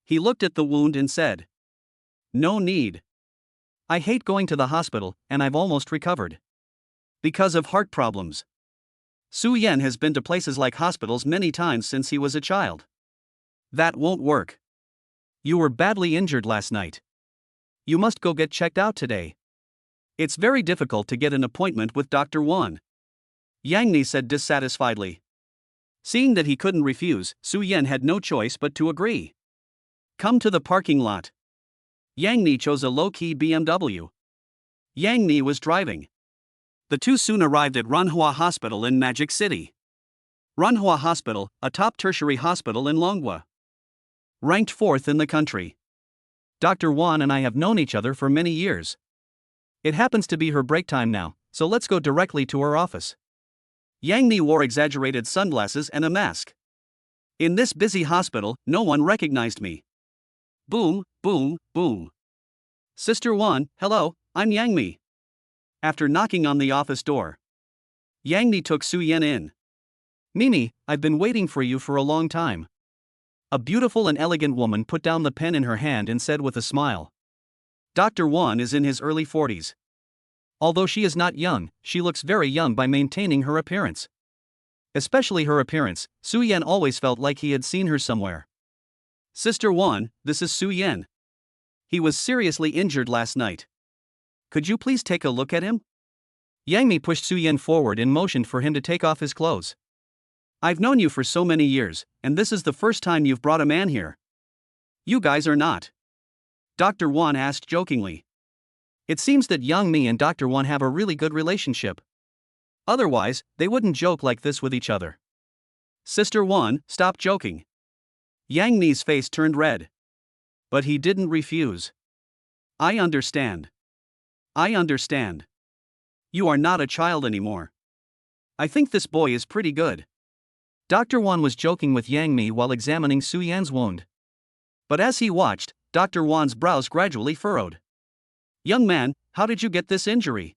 He looked at the wound and said, No need. I hate going to the hospital, and I've almost recovered. Because of heart problems. Su Yan has been to places like hospitals many times since he was a child. That won't work. You were badly injured last night. You must go get checked out today. It's very difficult to get an appointment with Dr. Wan. Yang Ni said dissatisfiedly. Seeing that he couldn't refuse, Su Yan had no choice but to agree. Come to the parking lot. Yang Ni chose a low-key BMW. Yang Ni was driving. The two soon arrived at Ranhua Hospital in Magic City. Ranhua Hospital, a top tertiary hospital in Longhua. Ranked 4th in the country. Dr. Wan and I have known each other for many years. It happens to be her break time now, so let's go directly to her office. Yang Ni wore exaggerated sunglasses and a mask. In this busy hospital, no one recognized me. Boom, boom, boom. Sister Wan, hello, I'm Yang Mi. After knocking on the office door, Yang Ni took Su Yan in. Mimi, I've been waiting for you for a long time. A beautiful and elegant woman put down the pen in her hand and said with a smile. Dr. Wan is in his early 40s. Although she is not young, she looks very young by maintaining her appearance. Especially her appearance, Su Yan always felt like he had seen her somewhere. Sister Wan, this is Su Yan. He was seriously injured last night. Could you please take a look at him? Yang Mi pushed Su Yan forward and motioned for him to take off his clothes. I've known you for so many years, and this is the first time you've brought a man here. You guys are not Dr. Wan asked jokingly. It seems that Yang Mi and Dr. Wan have a really good relationship. Otherwise, they wouldn't joke like this with each other. Sister Wan, stop joking. Yang Mi's face turned red. But he didn't refuse. I understand. I understand. You are not a child anymore. I think this boy is pretty good. Dr. Wan was joking with Yang Mi while examining Su Yan's wound. But as he watched, Dr. Wan's brows gradually furrowed. Young man, how did you get this injury?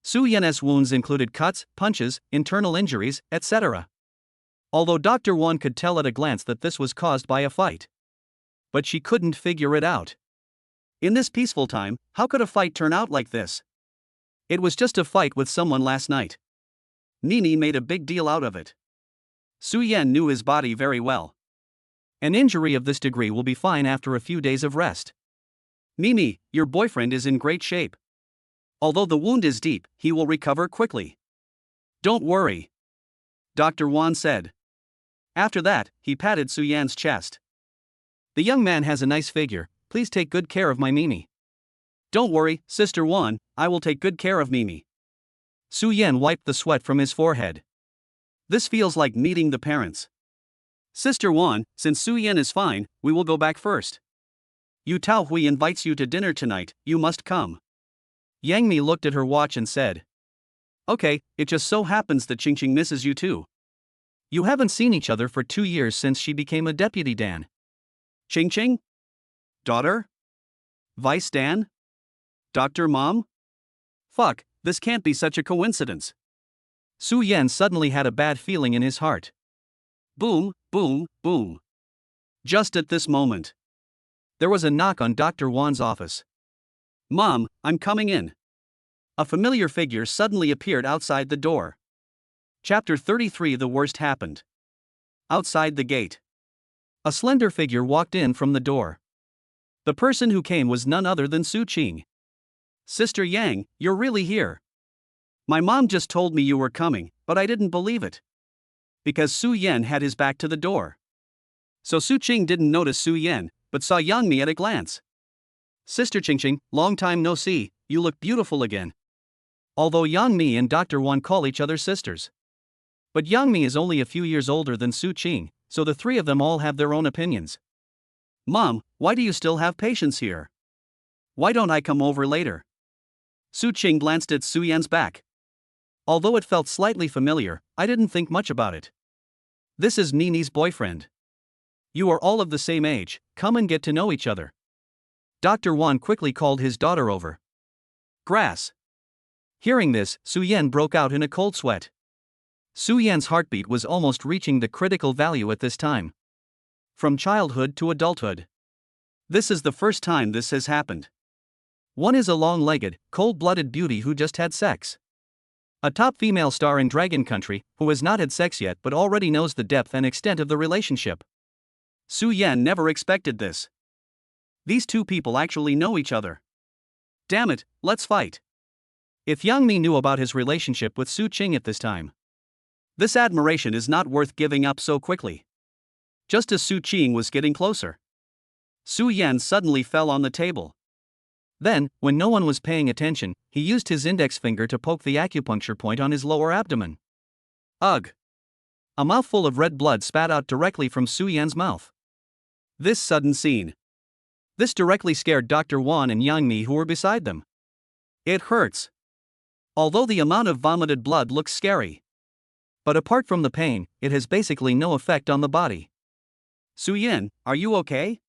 Su Yan's wounds included cuts, punches, internal injuries, etc. Although Dr. Wan could tell at a glance that this was caused by a fight. But she couldn't figure it out. In this peaceful time, how could a fight turn out like this? It was just a fight with someone last night. Nini made a big deal out of it. Su Yan knew his body very well. An injury of this degree will be fine after a few days of rest. Mimi, your boyfriend is in great shape. Although the wound is deep, he will recover quickly. Don't worry. Dr. Wan said. After that, he patted Su Yan's chest. The young man has a nice figure, please take good care of my Mimi. Don't worry, Sister Wan, I will take good care of Mimi. Su Yan wiped the sweat from his forehead. This feels like meeting the parents. Sister Wan, since Su Yan is fine, we will go back first. Yu Tao Hui invites you to dinner tonight, you must come. Yang Mi looked at her watch and said. Okay, it just so happens that Qingqing misses you too. You haven't seen each other for 2 years since she became a deputy Dan. Qingqing? Daughter? Vice Dan? Dr. Mom? Fuck, this can't be such a coincidence. Su Yan suddenly had a bad feeling in his heart. Boom, boom, boom. Just at this moment, there was a knock on Dr. Wan's office. Mom, I'm coming in. A familiar figure suddenly appeared outside the door. Chapter 33. The worst happened. Outside the gate, a slender figure walked in from the door. The person who came was none other than Su Qing. Sister Yang, you're really here. My mom just told me you were coming, but I didn't believe it. Because Su Yan had his back to the door. So Su Qing didn't notice Su Yan, but saw Yang Mi at a glance. Sister Qingqing, long time no see, you look beautiful again. Although Yang Mi and Dr. Wan call each other sisters. But Yang Mi is only a few years older than Su Qing, so the three of them all have their own opinions. Mom, why do you still have patients here? Why don't I come over later? Su Qing glanced at Su Yan's back. Although it felt slightly familiar, I didn't think much about it. This is Nini's boyfriend. You are all of the same age, come and get to know each other. Dr. Wan quickly called his daughter over. Grass. Hearing this, Su Yan broke out in a cold sweat. Su Yan's heartbeat was almost reaching the critical value at this time. From childhood to adulthood. This is the first time this has happened. One is a long-legged, cold-blooded beauty who just had sex. A top female star in Dragon Country, who has not had sex yet but already knows the depth and extent of the relationship. Su Yan never expected this. These two people actually know each other. Damn it, let's fight. If Yang Mi knew about his relationship with Su Qing at this time. This admiration is not worth giving up so quickly. Just as Su Qing was getting closer, Su Yan suddenly fell on the table. Then, when no one was paying attention, he used his index finger to poke the acupuncture point on his lower abdomen. Ugh! A mouthful of red blood spat out directly from Su Yan's mouth. This sudden scene. This directly scared Dr. Wan and Yang Mi who were beside them. It hurts. Although the amount of vomited blood looks scary. But apart from the pain, it has basically no effect on the body. Su Yan, are you okay?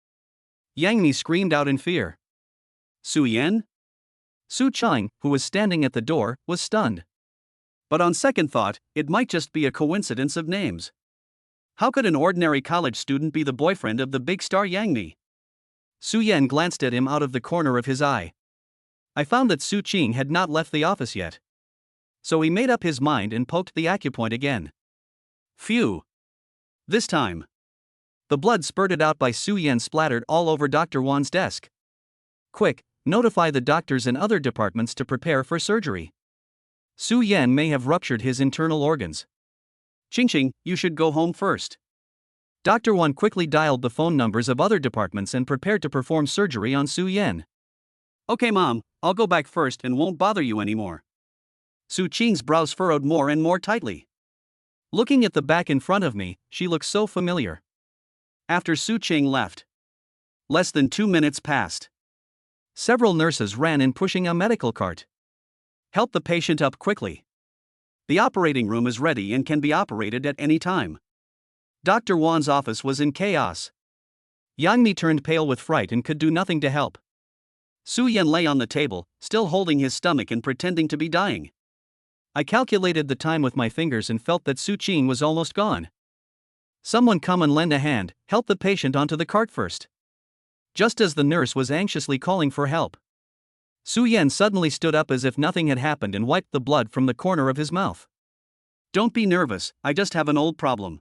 Yang Mi screamed out in fear. Su Yan? Su Qing, who was standing at the door, was stunned. But on second thought, it might just be a coincidence of names. How could an ordinary college student be the boyfriend of the big star Yang Mi? Su Yan glanced at him out of the corner of his eye. I found that Su Qing had not left the office yet. So he made up his mind and poked the acupoint again. Phew! This time, the blood spurted out by Su Yan splattered all over Dr. Wan's desk. Quick, notify the doctors and other departments to prepare for surgery. Su Yan may have ruptured his internal organs. Qingqing, you should go home first. Dr. Wan quickly dialed the phone numbers of other departments and prepared to perform surgery on Su Yan. Okay, Mom, I'll go back first and won't bother you anymore. Su Qing's brows furrowed more and more tightly. Looking at the back in front of me, she looked so familiar. After Su Qing left, less than 2 minutes passed. Several nurses ran in pushing a medical cart. Help the patient up quickly. The operating room is ready and can be operated at any time. Dr. Wan's office was in chaos. Yang Mi turned pale with fright and could do nothing to help. Su Yan lay on the table, still holding his stomach and pretending to be dying. I calculated the time with my fingers and felt that Su Qing was almost gone. Someone come and lend a hand, help the patient onto the cart first. Just as the nurse was anxiously calling for help, Su Yan suddenly stood up as if nothing had happened and wiped the blood from the corner of his mouth. Don't be nervous, I just have an old problem.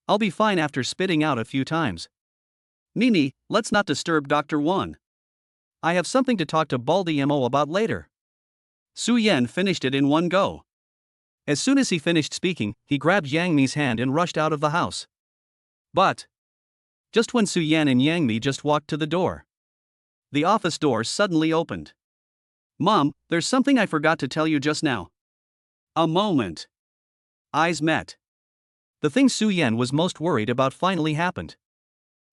I'll be fine after spitting out a few times. Nini, let's not disturb Dr. Wan. I have something to talk to Baldy Mo about later. Su Yan finished it in one go. As soon as he finished speaking, he grabbed Yang Mi's hand and rushed out of the house. But just when Su Yan and Yang Mi just walked to the door, the office door suddenly opened. Mom, there's something I forgot to tell you just now. A moment. Eyes met. The thing Su Yan was most worried about finally happened.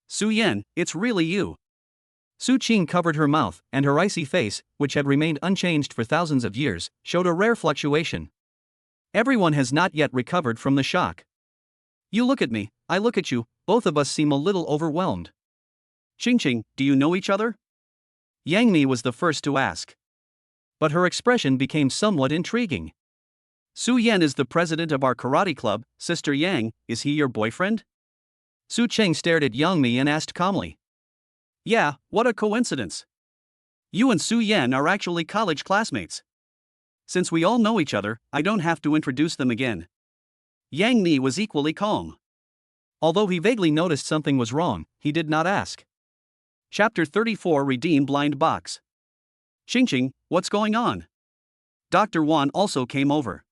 Su Yan, it's really you. Su Qing covered her mouth, and her icy face, which had remained unchanged for thousands of years, showed a rare fluctuation. Everyone has not yet recovered from the shock. You look at me, I look at you, both of us seem a little overwhelmed. Qing, do you know each other? Yang Mi was the first to ask. But her expression became somewhat intriguing. Su Yan is the president of our karate club, Sister Yang, is he your boyfriend? Su Qing stared at Yang Mi and asked calmly. Yeah, what a coincidence. You and Su Yan are actually college classmates. Since we all know each other, I don't have to introduce them again. Yang Mi was equally calm. Although he vaguely noticed something was wrong, he did not ask. Chapter 34 Redeem Blind Box. Qing, what's going on? Dr. Wan also came over.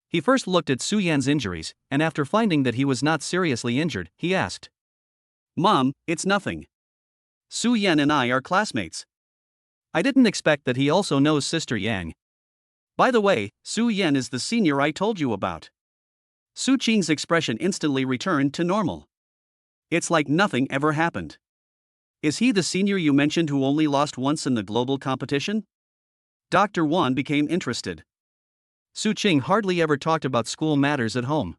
He first looked at Su Yan's injuries, and after finding that he was not seriously injured, he asked. Mom, it's nothing. Su Yan and I are classmates. I didn't expect that he also knows Sister Yang. By the way, Su Yan is the senior I told you about. Su Qing's expression instantly returned to normal. It's like nothing ever happened. Is he the senior you mentioned who only lost once in the global competition? Dr. Wan became interested. Su Qing hardly ever talked about school matters at home.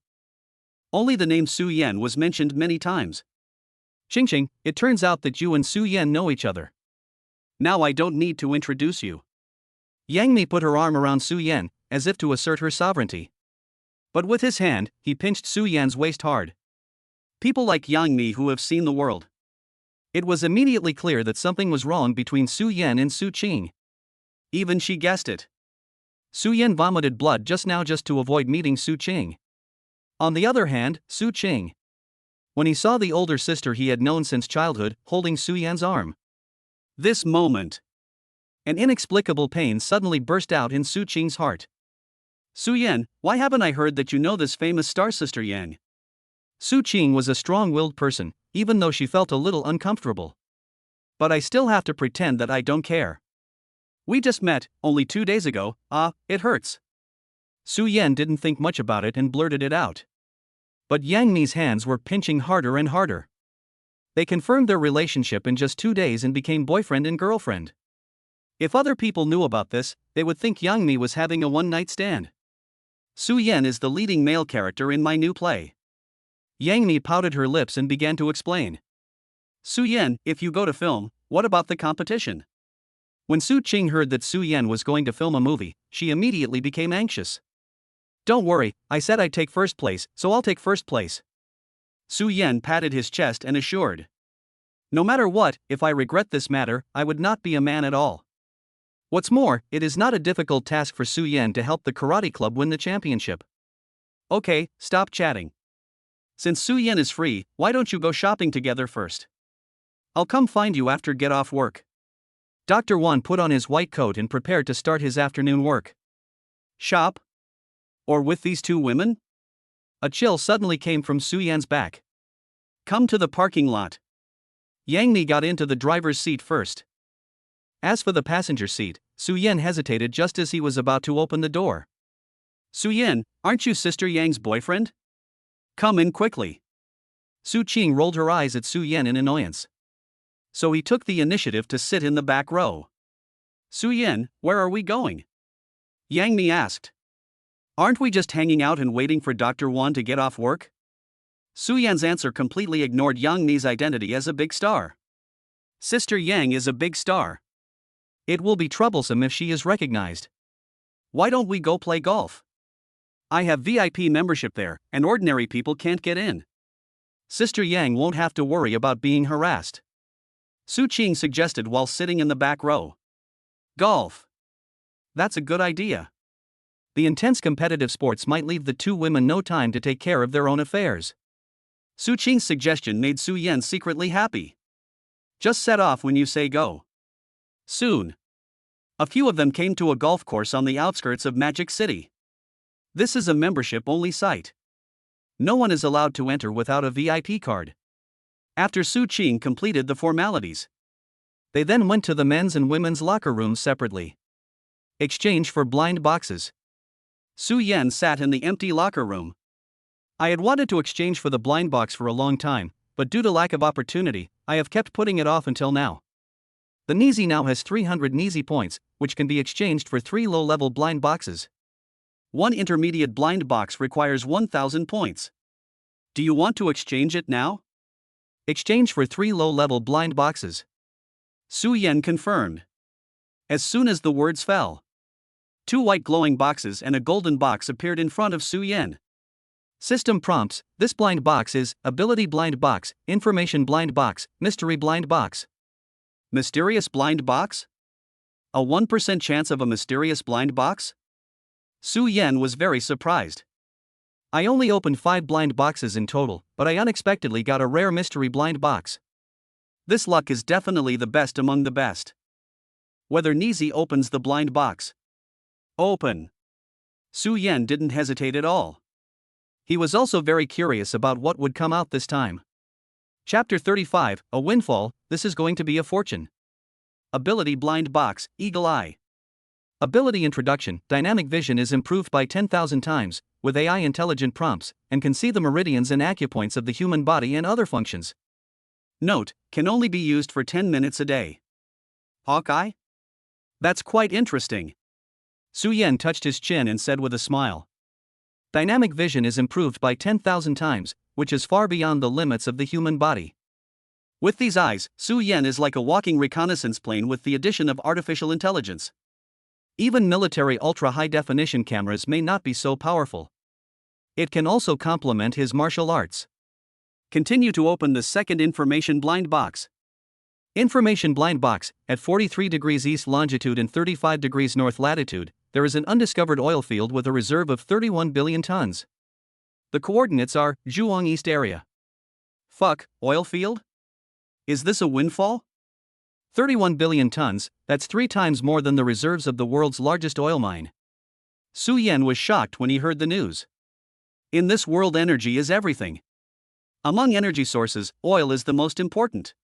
Only the name Su Yan was mentioned many times. Qing, it turns out that you and Su Yan know each other. Now I don't need to introduce you. Yang Mi put her arm around Su Yan, as if to assert her sovereignty. But with his hand, he pinched Su Yan's waist hard. People like Yang Mi who have seen the world. It was immediately clear that something was wrong between Su Yan and Su Qing. Even she guessed it. Su Yan vomited blood just to avoid meeting Su Qing. On the other hand, Su Qing, when he saw the older sister he had known since childhood, holding Su Yan's arm. This moment, an inexplicable pain suddenly burst out in Su Qing's heart. Su Yan, why haven't I heard that you know this famous star Sister Yang? Su Qing was a strong-willed person, even though she felt a little uncomfortable. But I still have to pretend that I don't care. We just met, only 2 days ago, it hurts. Su Yan didn't think much about it and blurted it out. But Yang Mi's hands were pinching harder and harder. They confirmed their relationship in just 2 days and became boyfriend and girlfriend. If other people knew about this, they would think Yang Mi was having a one-night stand. Su Yan is the leading male character in my new play. Yang Mi pouted her lips and began to explain. Su Yan, if you go to film, what about the competition? When Su Qing heard that Su Yan was going to film a movie, she immediately became anxious. Don't worry, I said I'd take first place, so I'll take first place. Su Yan patted his chest and assured. No matter what, if I regret this matter, I would not be a man at all. What's more, it is not a difficult task for Su Yan to help the karate club win the championship. Okay, stop chatting. Since Su Yan is free, why don't you go shopping together first? I'll come find you after get off work. Dr. Wan put on his white coat and prepared to start his afternoon work. Shop? Or with these two women? A chill suddenly came from Su Yan's back. Come to the parking lot. Yang Mi got into the driver's seat first. As for the passenger seat, Su Yan hesitated just as he was about to open the door. Su Yan, aren't you Sister Yang's boyfriend? Come in quickly. Su Qing rolled her eyes at Su Yan in annoyance. So he took the initiative to sit in the back row. Su Yan, where are we going? Yang Mi asked. Aren't we just hanging out and waiting for Dr. Wan to get off work? Su Yan's answer completely ignored Yang Mi's identity as a big star. Sister Yang is a big star. It will be troublesome if she is recognized. Why don't we go play golf? I have VIP membership there, and ordinary people can't get in. Sister Yang won't have to worry about being harassed. Su Qing suggested while sitting in the back row. Golf. That's a good idea. The intense competitive sports might leave the two women no time to take care of their own affairs. Su Qing's suggestion made Su Yan secretly happy. Just set off when you say go. Soon, a few of them came to a golf course on the outskirts of Magic City. This is a membership-only site. No one is allowed to enter without a VIP card. After Su Qing completed the formalities, they then went to the men's and women's locker rooms separately. Exchange for blind boxes. Su Yan sat in the empty locker room. I had wanted to exchange for the blind box for a long time, but due to lack of opportunity, I have kept putting it off until now. The Nizi now has 300 Nizi points, which can be exchanged for 3 low-level blind boxes. One intermediate blind box requires 1,000 points. Do you want to exchange it now? Exchange for 3 low-level blind boxes. Su Yan confirmed. As soon as the words fell, 2 white glowing boxes and a golden box appeared in front of Su Yan. System prompts: this blind box is Ability Blind Box, Information Blind Box, Mystery Blind Box. Mysterious blind box? A 1% chance of a mysterious blind box? Su Yan was very surprised. I only opened 5 blind boxes in total, but I unexpectedly got a rare mystery blind box. This luck is definitely the best among the best. Whether Nizi opens the blind box. Open. Su Yan didn't hesitate at all. He was also very curious about what would come out this time. Chapter 35, A Windfall, this is going to be a fortune. Ability Blind Box, Eagle Eye. Ability Introduction, Dynamic Vision is improved by 10,000 times, with AI intelligent prompts, and can see the meridians and acupoints of the human body and other functions. Note, can only be used for 10 minutes a day. Hawkeye? That's quite interesting. Su Yan touched his chin and said with a smile. Dynamic vision is improved by 10,000 times, which is far beyond the limits of the human body. With these eyes, Su Yan is like a walking reconnaissance plane with the addition of artificial intelligence. Even military ultra-high-definition cameras may not be so powerful. It can also complement his martial arts. Continue to open the second information blind box. Information blind box, at 43 degrees east longitude and 35 degrees north latitude, there is an undiscovered oil field with a reserve of 31 billion tons. The coordinates are Zhuang East area. Fuck, oil field? Is this a windfall? 31 billion tons, that's 3 times more than the reserves of the world's largest oil mine. Su Yan was shocked when he heard the news. In this world, energy is everything. Among energy sources, oil is the most important.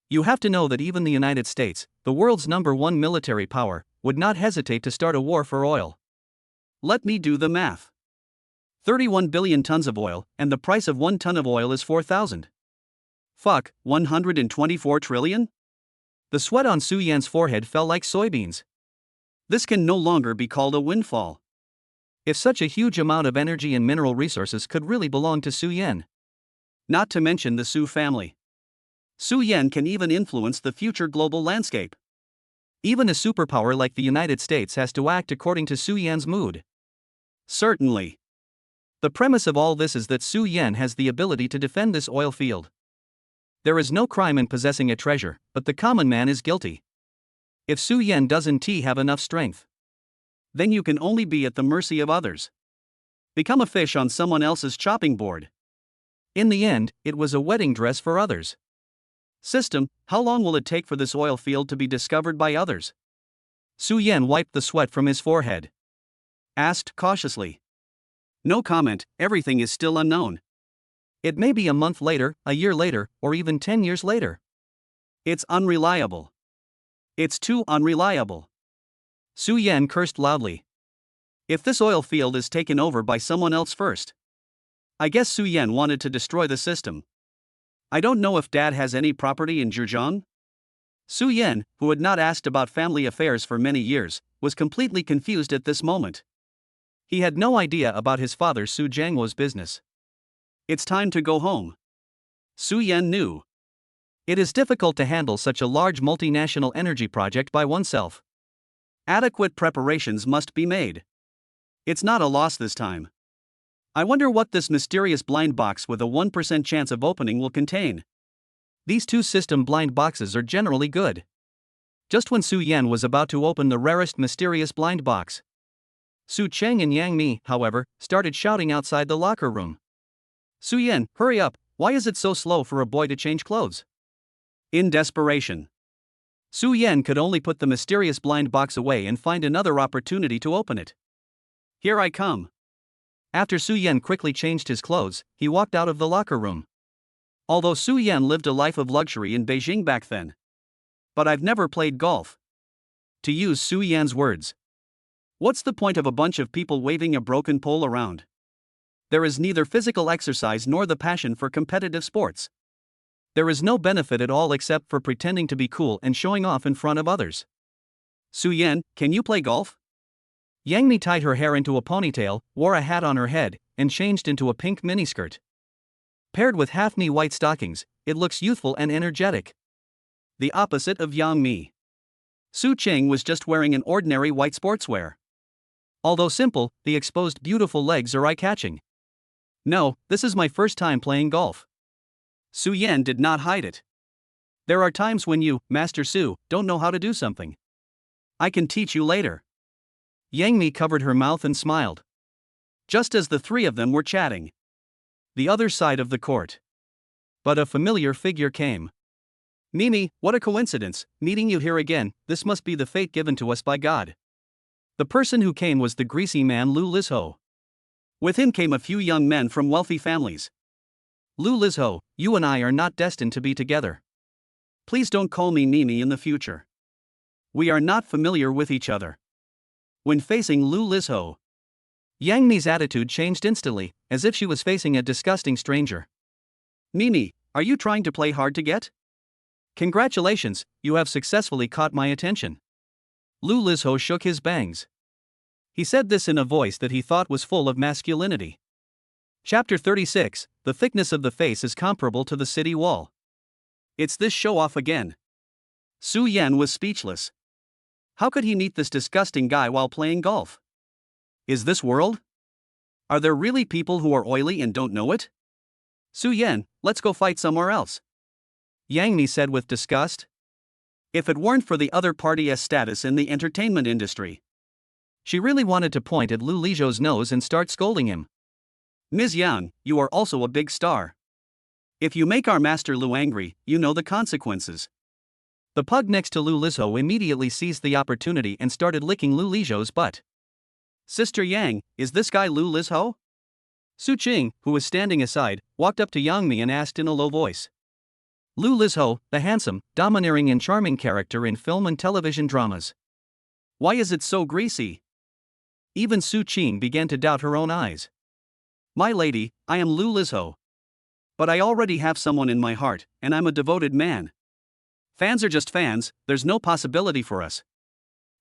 You have to know that even the United States, the world's #1 military power, would not hesitate to start a war for oil. Let me do the math. 31 billion tons of oil, and the price of 1 ton of oil is 4,000. Fuck, 124 trillion? The sweat on Su Yan's forehead fell like soybeans. This can no longer be called a windfall. If such a huge amount of energy and mineral resources could really belong to Su Yan. Not to mention the Su family. Su Yan can even influence the future global landscape. Even a superpower like the United States has to act according to Su Yan's mood. Certainly. The premise of all this is that Su Yan has the ability to defend this oil field. There is no crime in possessing a treasure, but the common man is guilty. If Su Yan doesn't have enough strength, then you can only be at the mercy of others. Become a fish on someone else's chopping board. In the end, it was a wedding dress for others. System, how long will it take for this oil field to be discovered by others? Su Yan wiped the sweat from his forehead. Asked cautiously. No comment, everything is still unknown. It may be a month later, a year later, or even 10 years later. It's unreliable. It's too unreliable. Su Yan cursed loudly. If this oil field is taken over by someone else first. I guess Su Yan wanted to destroy the system. I don't know if Dad has any property in Zhejiang? Su Yan, who had not asked about family affairs for many years, was completely confused at this moment. He had no idea about his father Su Jianghuo's business. It's time to go home. Su Yan knew. It is difficult to handle such a large multinational energy project by oneself. Adequate preparations must be made. It's not a loss this time. I wonder what this mysterious blind box with a 1% chance of opening will contain. These two system blind boxes are generally good. Just when Su Yan was about to open the rarest mysterious blind box, Su Cheng and Yang Mi, however, started shouting outside the locker room. Su Yan, hurry up, why is it so slow for a boy to change clothes? In desperation, Su Yan could only put the mysterious blind box away and find another opportunity to open it. Here I come. After Su Yan quickly changed his clothes, he walked out of the locker room. Although Su Yan lived a life of luxury in Beijing back then. But I've never played golf. To use Su Yan's words. What's the point of a bunch of people waving a broken pole around? There is neither physical exercise nor the passion for competitive sports. There is no benefit at all except for pretending to be cool and showing off in front of others. Su Yan, can you play golf? Yang Mi tied her hair into a ponytail, wore a hat on her head, and changed into a pink miniskirt. Paired with half-knee white stockings, it looks youthful and energetic. The opposite of Yang Mi. Su Cheng was just wearing an ordinary white sportswear. Although simple, the exposed beautiful legs are eye-catching. No, this is my first time playing golf. Su Yan did not hide it. There are times when you, Master Su, don't know how to do something. I can teach you later. Yang Mi covered her mouth and smiled. Just as the three of them were chatting. The other side of the court. But a familiar figure came. Mimi, what a coincidence, meeting you here again, this must be the fate given to us by God. The person who came was the greasy man Lu Lizho. With him came a few young men from wealthy families. Lu Lizho, you and I are not destined to be together. Please don't call me Mimi in the future. We are not familiar with each other. When facing Lu Lizho, Yang Mi's attitude changed instantly, as if she was facing a disgusting stranger. Mimi, are you trying to play hard to get? Congratulations, you have successfully caught my attention. Lu Lizho shook his bangs. He said this in a voice that he thought was full of masculinity. Chapter 36, The thickness of the face is comparable to the city wall. It's this show-off again. Su Yan was speechless. How could he meet this disgusting guy while playing golf? Is this world? Are there really people who are oily and don't know it? Su Yan, let's go fight somewhere else. Yang Mi said with disgust. If it weren't for the other party's status in the entertainment industry. She really wanted to point at Lu Lizho's nose and start scolding him. Ms. Yang, you are also a big star. If you make our master Lu angry, you know the consequences. The pug next to Lu Lizho immediately seized the opportunity and started licking Lu Lizho's butt. Sister Yang, is this guy Lu Lizho? Su Cheng, who was standing aside, walked up to Yang Mi and asked in a low voice. Lu Lizho, the handsome, domineering and charming character in film and television dramas. Why is it so greasy? Even Su Cheng began to doubt her own eyes. My lady, I am Lu Lizho. But I already have someone in my heart, and I'm a devoted man. Fans are just fans, there's no possibility for us.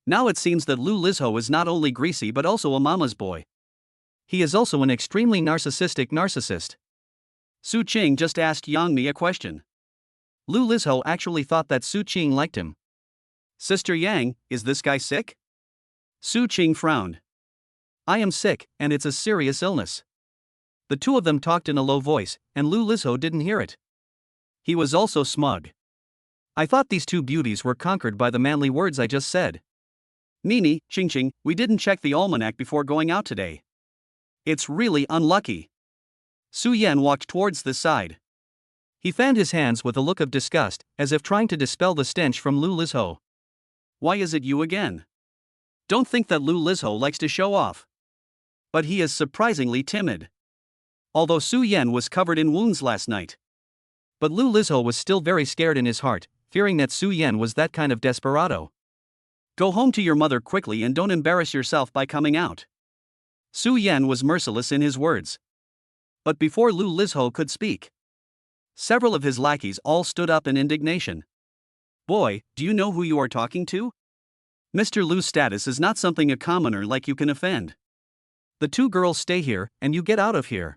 Now it seems that Lu Lizho is not only greasy but also a mama's boy. He is also an extremely narcissistic narcissist. Su Cheng just asked Yang Mi a question. Lu Lizho actually thought that Su Cheng liked him. Sister Yang, is this guy sick? Su Cheng frowned. I am sick, and it's a serious illness. The two of them talked in a low voice, and Lu Lizho didn't hear it. He was also smug. I thought these two beauties were conquered by the manly words I just said. Mimi, Ching, we didn't check the almanac before going out today. It's really unlucky. Su Yan walked towards the side. He fanned his hands with a look of disgust, as if trying to dispel the stench from Lu Lizho. Why is it you again? Don't think that Lu Lizho likes to show off. But he is surprisingly timid. although Su Yan was covered in wounds last night. But Lu Lizho was still very scared in his heart, fearing that Su Yan was that kind of desperado. Go home to your mother quickly and don't embarrass yourself by coming out. Su Yan was merciless in his words. But before Lu Lizho could speak, several of his lackeys all stood up in indignation. Boy, do you know who you are talking to? Mr. Lu's status is not something a commoner like you can offend. The two girls stay here, and you get out of here.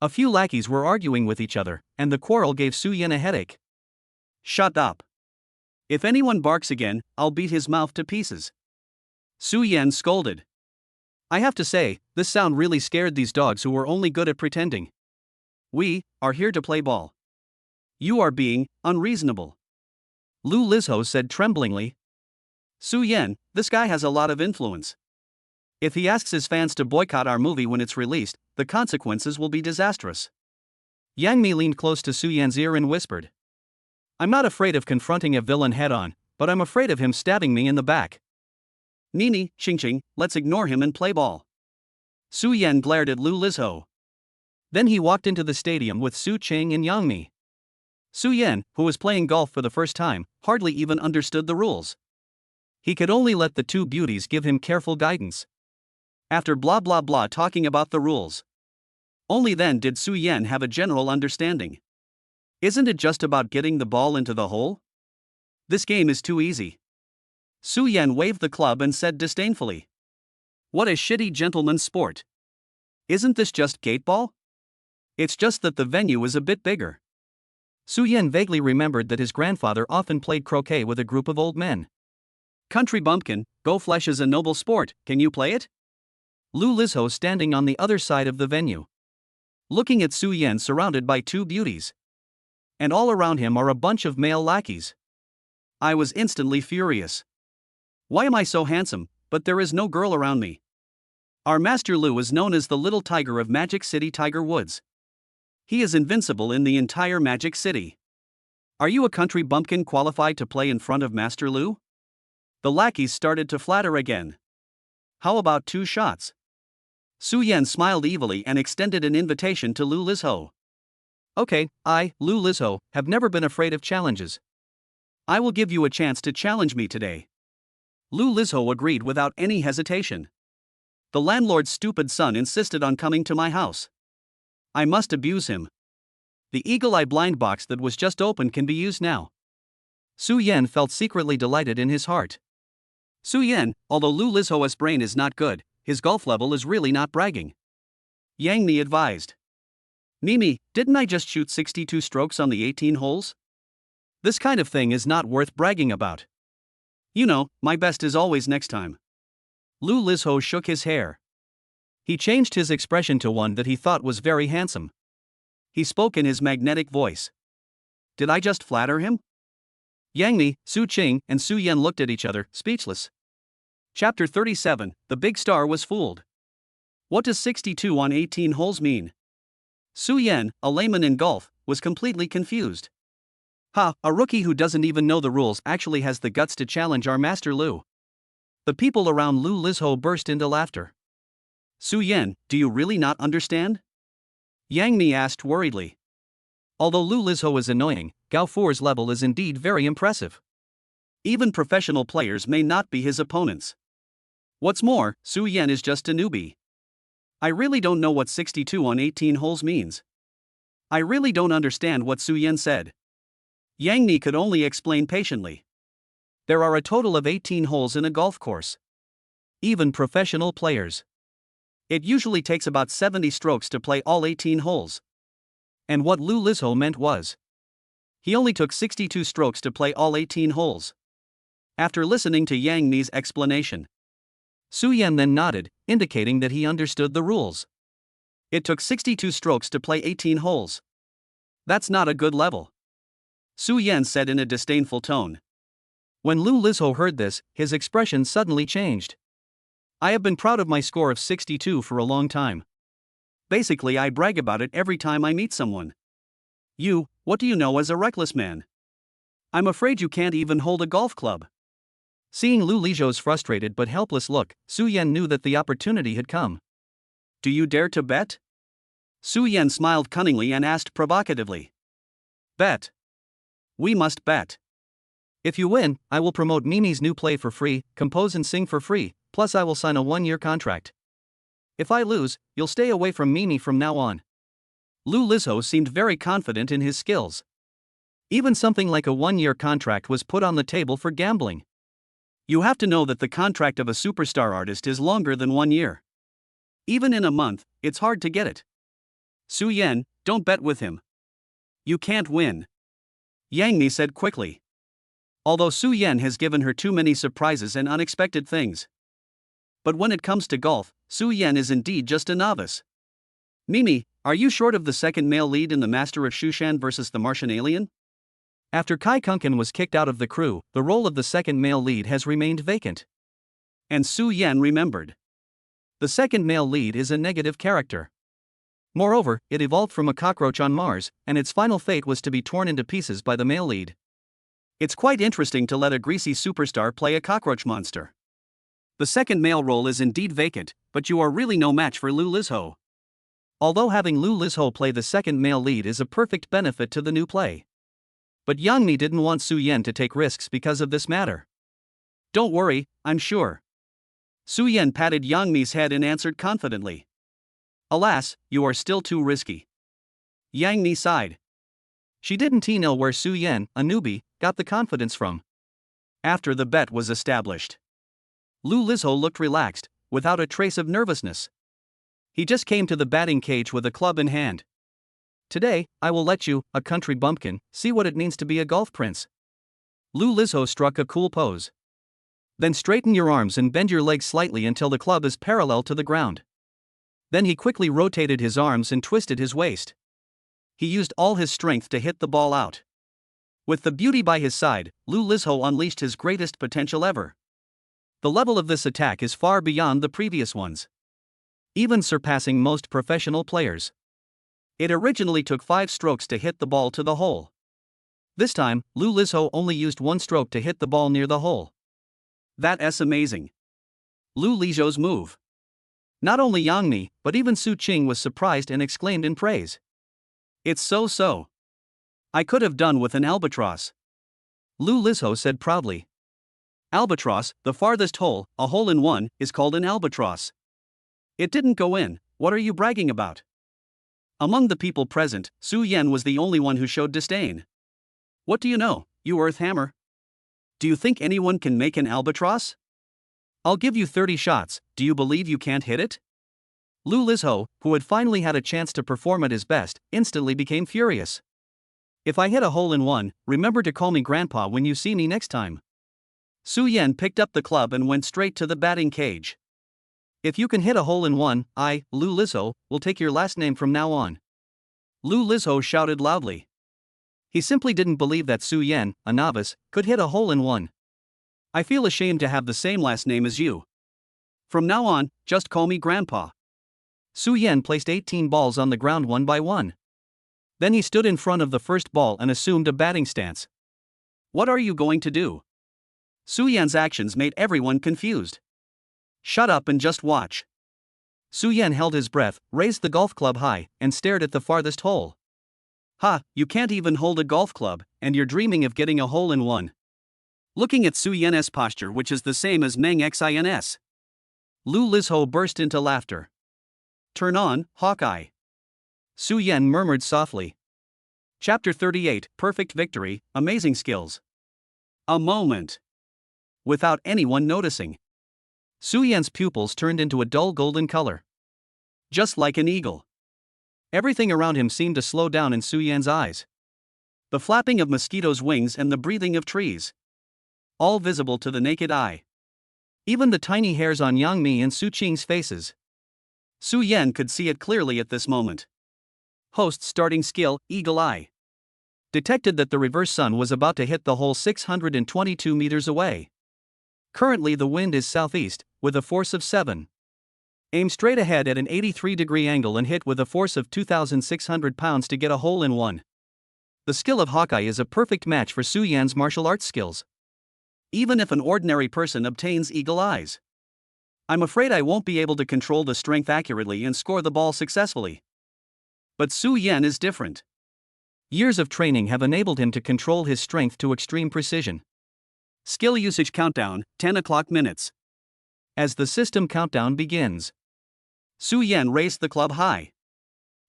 A few lackeys were arguing with each other, and the quarrel gave Su Yan a headache. Shut up. If anyone barks again, I'll beat his mouth to pieces. Su Yan scolded. I have to say, this sound really scared these dogs who were only good at pretending. We are here to play ball. You are being unreasonable. Lu Lizho said tremblingly. Su Yan, this guy has a lot of influence. If he asks his fans to boycott our movie when it's released, the consequences will be disastrous. Yang Mi leaned close to Su Yan's ear and whispered. I'm not afraid of confronting a villain head-on, but I'm afraid of him stabbing me in the back. Nini, Qingqing, let's ignore him and play ball. Su Yan glared at Lu Lizho. Then he walked into the stadium with Su Qing and Yang Mi. Su Yan, who was playing golf for the first time, hardly even understood the rules. He could only let the two beauties give him careful guidance. After blah blah blah talking about the rules, only then did Su Yan have a general understanding. Isn't it just about getting the ball into the hole? This game is too easy. Su Yan waved the club and said disdainfully. What a shitty gentleman's sport. Isn't this just gateball? It's just that the venue is a bit bigger. Su Yan vaguely remembered that his grandfather often played croquet with a group of old men. Country bumpkin, go flesh is a noble sport, can you play it? Lu Lizho standing on the other side of the venue, looking at Su Yan surrounded by two beauties. And all around him are a bunch of male lackeys. I was instantly furious. Why am I so handsome, but there is no girl around me? Our Master Lu is known as the Little Tiger of Magic City Tiger Woods. He is invincible in the entire Magic City. Are you a country bumpkin qualified to play in front of Master Lu? The lackeys started to flatter again. How about 2 shots? Su Yan smiled evilly and extended an invitation to Lu Lizho. Okay, I, Lu Lizho, have never been afraid of challenges. I will give you a chance to challenge me today. Lu Lizho agreed without any hesitation. The landlord's stupid son insisted on coming to my house. I must abuse him. The eagle-eye blind box that was just opened can be used now. Su Yan felt secretly delighted in his heart. Su Yan, although Lu Lizho's brain is not good, his golf level is really not bragging. Yang Mi advised. Mimi, didn't I just shoot 62 strokes on the 18 holes? This kind of thing is not worth bragging about. You know, my best is always next time. Lu Lizho shook his hair. He changed his expression to one that he thought was very handsome. He spoke in his magnetic voice. Did I just flatter him? Yang Mi, Su Qing, and Su Yan looked at each other, speechless. Chapter 37, The Big Star Was Fooled. What does 62 on 18 holes mean? Su Yan, a layman in golf, was completely confused. Ha, a rookie who doesn't even know the rules actually has the guts to challenge our Master Lu. The people around Lu Lizho burst into laughter. Su Yan, do you really not understand? Yang Mi asked worriedly. Although Lu Lizho is annoying, Gao Fu's level is indeed very impressive. Even professional players may not be his opponents. What's more, Su Yan is just a newbie. I really don't know what 62 on 18 holes means. I really don't understand what Su Yan said. Yang Mi could only explain patiently. There are a total of 18 holes in a golf course. Even professional players. It usually takes about 70 strokes to play all 18 holes. And what Lu Lizho meant was, he only took 62 strokes to play all 18 holes. After listening to Yang Mi's explanation, Su Yan then nodded, indicating that he understood the rules. It took 62 strokes to play 18 holes. That's not a good level, Su Yan said in a disdainful tone. When Lu Lizho heard this, his expression suddenly changed. I have been proud of my score of 62 for a long time. Basically, I brag about it every time I meet someone. You, what do you know as a reckless man? I'm afraid you can't even hold a golf club. Seeing Lu Lizho's frustrated but helpless look, Su Yan knew that the opportunity had come. Do you dare to bet? Su Yan smiled cunningly and asked provocatively. Bet. We must bet. If you win, I will promote Mimi's new play for free, compose and sing for free, plus I will sign a 1-year contract. If I lose, you'll stay away from Mimi from now on. Lu Lizho seemed very confident in his skills. Even something like a 1-year contract was put on the table for gambling. You have to know that the contract of a superstar artist is longer than 1 year. Even in a month, it's hard to get it. Su Yan, don't bet with him. You can't win. Yang Mi said quickly. Although Su Yan has given her too many surprises and unexpected things. But when it comes to golf, Su Yan is indeed just a novice. Mimi, are you short of the second male lead in the Master of Shushan vs. the Martian Alien? After Kai Kunken was kicked out of the crew, the role of the second male lead has remained vacant. And Su Yan remembered. The second male lead is a negative character. Moreover, it evolved from a cockroach on Mars, and its final fate was to be torn into pieces by the male lead. It's quite interesting to let a greasy superstar play a cockroach monster. The second male role is indeed vacant, but you are really no match for Lu Lizho. Although having Lu Lizho play the second male lead is a perfect benefit to the new play. But Yang Mi didn't want Su Yan to take risks because of this matter. Don't worry, I'm sure. Su Yan patted Yang Mi's head and answered confidently. Alas, you are still too risky. Yang Mi sighed. She didn't know where Su Yan, a newbie, got the confidence from. After the bet was established, Lu Lizho looked relaxed, without a trace of nervousness. He just came to the batting cage with a club in hand. Today, I will let you, a country bumpkin, see what it means to be a golf prince. Lu Lizho struck a cool pose. Then straighten your arms and bend your legs slightly until the club is parallel to the ground. Then he quickly rotated his arms and twisted his waist. He used all his strength to hit the ball out. With the beauty by his side, Lu Lizho unleashed his greatest potential ever. The level of this attack is far beyond the previous ones, even surpassing most professional players. It originally took 5 strokes to hit the ball to the hole. This time, Lu Lizho only used 1 stroke to hit the ball near the hole. That's amazing. Lu Lizho's move. Not only Yang Mi, but even Su Qing was surprised and exclaimed in praise. It's so. I could have done with an albatross. Lu Lizho said proudly. Albatross, the farthest hole, a hole-in-one, is called an albatross. It didn't go in, what are you bragging about? Among the people present, Su Yan was the only one who showed disdain. What do you know, you earth hammer? Do you think anyone can make an albatross? I'll give you 30 shots, do you believe you can't hit it? Lu Lizho, who had finally had a chance to perform at his best, instantly became furious. If I hit a hole-in-one, remember to call me grandpa when you see me next time. Su Yan picked up the club and went straight to the batting cage. If you can hit a hole-in-one, I, Lu Lizho, will take your last name from now on. Lu Lizho shouted loudly. He simply didn't believe that Su Yan, a novice, could hit a hole-in-one. I feel ashamed to have the same last name as you. From now on, just call me Grandpa. Su Yan placed 18 balls on the ground one by one. Then he stood in front of the first ball and assumed a batting stance. What are you going to do? Su Yan's actions made everyone confused. Shut up and just watch. Su Yan held his breath, raised the golf club high, and stared at the farthest hole. Ha, you can't even hold a golf club, and you're dreaming of getting a hole-in-one. Looking at Su Yan's posture, which is the same as Meng Xin's. Lu Lizho burst into laughter. Turn on, Hawkeye. Su Yan murmured softly. Chapter 38, Perfect Victory, Amazing Skills. A moment. Without anyone noticing, Su Yan's pupils turned into a dull golden color. Just like an eagle. Everything around him seemed to slow down in Su Yan's eyes. The flapping of mosquitoes' wings and the breathing of trees. All visible to the naked eye. Even the tiny hairs on Yang Mi and Su Qing's faces. Su Yan could see it clearly at this moment. Host starting skill, Eagle Eye. Detected that the reverse sun was about to hit the hole 622 meters away. Currently the wind is southeast, with a force of 7. Aim straight ahead at an 83-degree angle and hit with a force of 2,600 pounds to get a hole-in-one. The skill of Hawkeye is a perfect match for Su Yan's martial arts skills. Even if an ordinary person obtains eagle eyes, I'm afraid I won't be able to control the strength accurately and score the ball successfully. But Su Yan is different. Years of training have enabled him to control his strength to extreme precision. Skill usage countdown, 10 o'clock minutes. As the system countdown begins, Su Yan raised the club high.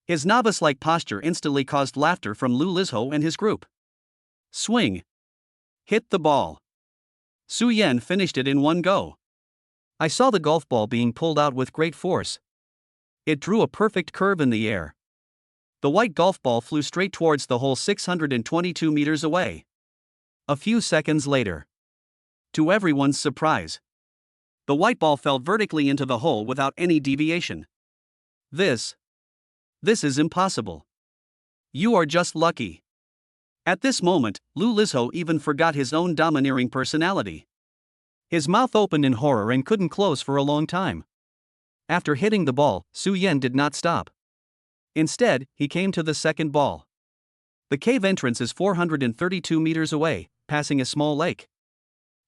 His novice-like posture instantly caused laughter from Lu Lizho and his group. Swing. Hit the ball. Su Yan finished it in one go. I saw the golf ball being pulled out with great force. It drew a perfect curve in the air. The white golf ball flew straight towards the hole 622 meters away. A few seconds later, to everyone's surprise, the white ball fell vertically into the hole without any deviation. This is impossible. You are just lucky. At this moment, Lu Lizho even forgot his own domineering personality. His mouth opened in horror and couldn't close for a long time. After hitting the ball, Su Yan did not stop. Instead, he came to the second ball. The cave entrance is 432 meters away, passing a small lake.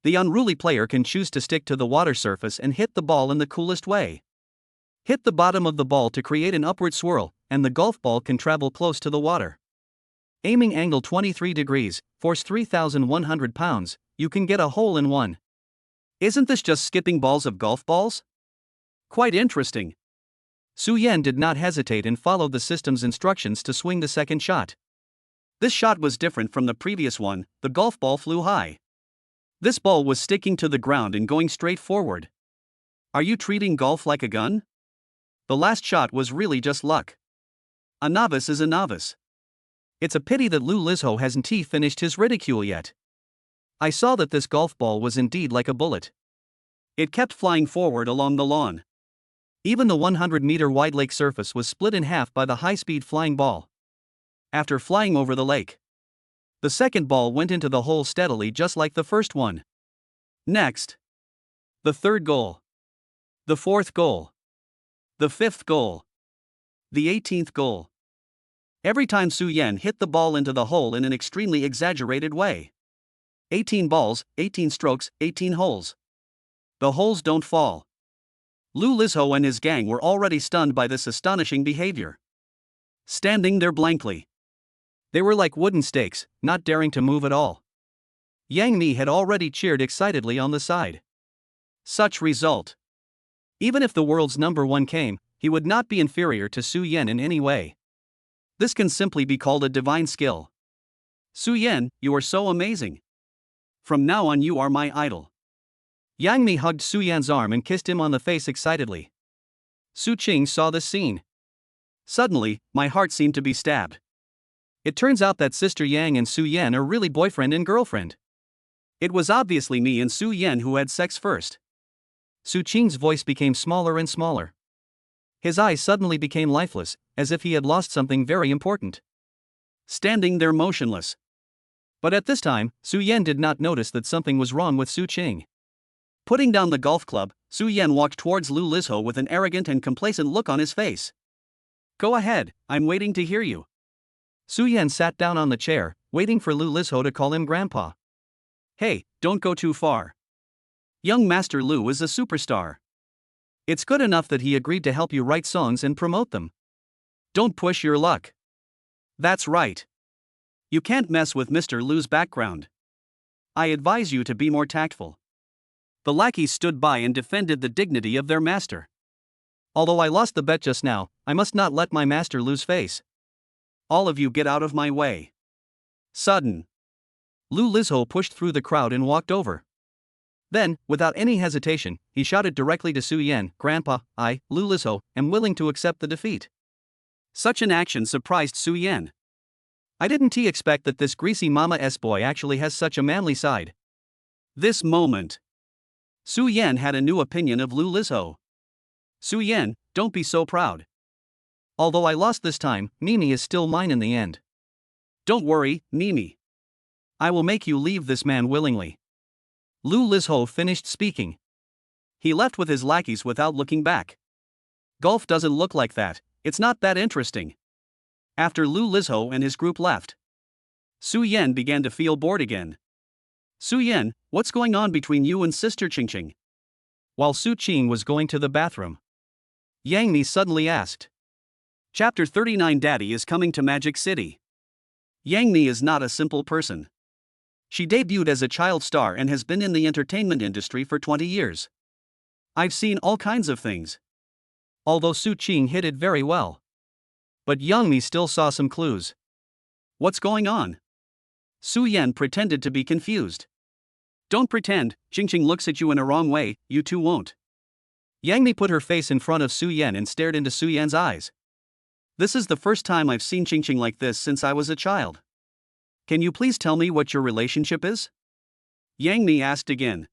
The unruly player can choose to stick to the water surface and hit the ball in the coolest way. Hit the bottom of the ball to create an upward swirl, and the golf ball can travel close to the water. Aiming angle 23 degrees, force 3,100 pounds, you can get a hole in one. Isn't this just skipping balls of golf balls? Quite interesting. Su Yan did not hesitate and followed the system's instructions to swing the second shot. This shot was different from the previous one. The golf ball flew high. This ball was sticking to the ground and going straight forward. Are you treating golf like a gun? The last shot was really just luck. A novice is a novice. It's a pity that Lu Lizho hasn't finished his ridicule yet. I saw that this golf ball was indeed like a bullet. It kept flying forward along the lawn. Even the 100-meter wide lake surface was split in half by the high-speed flying ball. After flying over the lake, the second ball went into the hole steadily just like the first one. Next, the third goal, the fourth goal, the fifth goal, the 18th goal. Every time Su Yan hit the ball into the hole in an extremely exaggerated way. 18 balls, 18 strokes, 18 holes. The holes don't fall. Lu Lizho and his gang were already stunned by this astonishing behavior. Standing there blankly, they were like wooden stakes, not daring to move at all. Yang Mi had already cheered excitedly on the side. Such result. Even if the world's number one came, he would not be inferior to Su Yan in any way. This can simply be called a divine skill. Su Yan, you are so amazing. From now on you are my idol. Yang Mi hugged Su Yan's arm and kissed him on the face excitedly. Su Qing saw this scene. Suddenly, my heart seemed to be stabbed. It turns out that Sister Yang and Su Yan are really boyfriend and girlfriend. It was obviously me and Su Yan who had sex first. Su Qing's voice became smaller and smaller. His eyes suddenly became lifeless, as if he had lost something very important. Standing there motionless. But at this time, Su Yan did not notice that something was wrong with Su Qing. Putting down the golf club, Su Yan walked towards Lu Lizho with an arrogant and complacent look on his face. Go ahead, I'm waiting to hear you. Su Yan sat down on the chair, waiting for Lu Lizho to call him grandpa. Hey, don't go too far. Young Master Lu is a superstar. It's good enough that he agreed to help you write songs and promote them. Don't push your luck. That's right. You can't mess with Mr. Lu's background. I advise you to be more tactful. The lackeys stood by and defended the dignity of their master. Although I lost the bet just now, I must not let my master lose face. All of you get out of my way. Sudden. Lu Lizho pushed through the crowd and walked over. Then, without any hesitation, he shouted directly to Su Yan, Grandpa, I, Lu Lizho, am willing to accept the defeat. Such an action surprised Su Yan. I didn't expect that this greasy mama-s boy actually has such a manly side. This moment, Su Yan had a new opinion of Lu Lizho. Su Yan, don't be so proud. Although I lost this time, Mimi is still mine in the end. Don't worry, Mimi. I will make you leave this man willingly. Lu Lizho finished speaking. He left with his lackeys without looking back. Golf doesn't look like that, it's not that interesting. After Lu Lizho and his group left, Su Yan began to feel bored again. Su Yan, what's going on between you and Sister Qingqing? While Su Qing was going to the bathroom, Yang Mi suddenly asked. Chapter 39 Daddy is coming to Magic City. Yang Mi is not a simple person. She debuted as a child star and has been in the entertainment industry for 20 years. I've seen all kinds of things. Although Su Qing hit it very well. But Yang Mi still saw some clues. What's going on? Su Yan pretended to be confused. Don't pretend, Qingqing looks at you in a wrong way, you too won't. Yang Mi put her face in front of Su Yan and stared into Su Yan's eyes. This is the first time I've seen Qingqing like this since I was a child. Can you please tell me what your relationship is? Yang Mi asked again.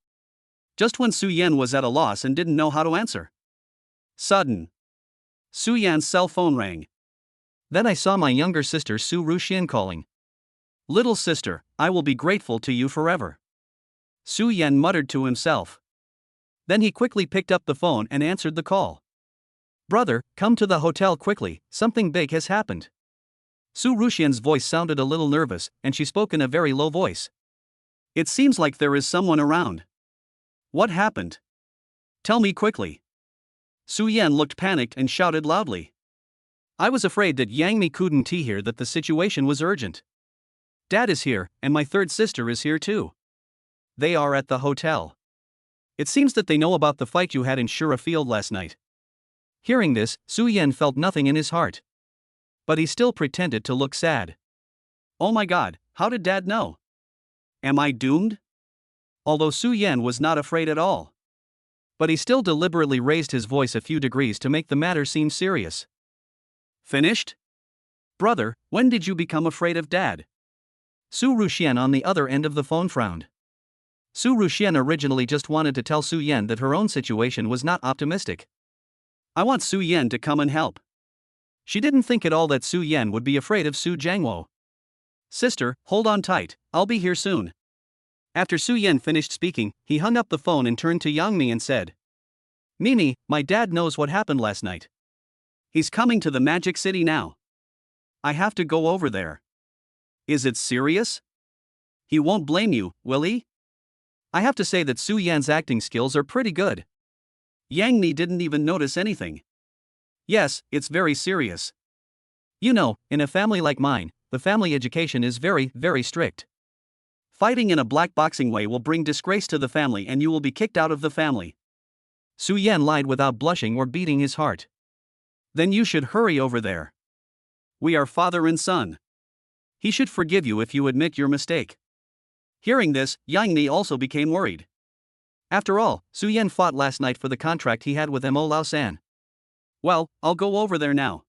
Just when Su Yan was at a loss and didn't know how to answer. Sudden. Su Yan's cell phone rang. Then I saw my younger sister Su Ruxian calling. Little sister, I will be grateful to you forever. Su Yan muttered to himself. Then he quickly picked up the phone and answered the call. Brother, come to the hotel quickly, something big has happened. Su Ruxian's voice sounded a little nervous, and she spoke in a very low voice. It seems like there is someone around. What happened? Tell me quickly. Su Yan looked panicked and shouted loudly. I was afraid that Yang Mi couldn't hear that the situation was urgent. Dad is here, and my third sister is here too. They are at the hotel. It seems that they know about the fight you had in Shura Field last night. Hearing this, Su Yan felt nothing in his heart. But he still pretended to look sad. Oh my God, how did Dad know? Am I doomed? Although Su Yan was not afraid at all. But he still deliberately raised his voice a few degrees to make the matter seem serious. Finished? Brother, when did you become afraid of Dad? Su Ruxian on the other end of the phone frowned. Su Ruxian originally just wanted to tell Su Yan that her own situation was not optimistic. I want Su Yan to come and help. She didn't think at all that Su Yan would be afraid of Su Jiangwo. Sister, hold on tight, I'll be here soon. After Su Yan finished speaking, he hung up the phone and turned to Yang Mi and said, Mimi, my dad knows what happened last night. He's coming to the Magic City now. I have to go over there. Is it serious? He won't blame you, will he? I have to say that Su Yan's acting skills are pretty good. Yang Mi didn't even notice anything. Yes, it's very serious. You know, in a family like mine, the family education is very, very strict. Fighting in a black boxing way will bring disgrace to the family and you will be kicked out of the family. Su Yan lied without blushing or beating his heart. Then you should hurry over there. We are father and son. He should forgive you if you admit your mistake. Hearing this, Yang Mi also became worried. After all, Su Yan fought last night for the contract he had with Mo Lao San. Well, I'll go over there now.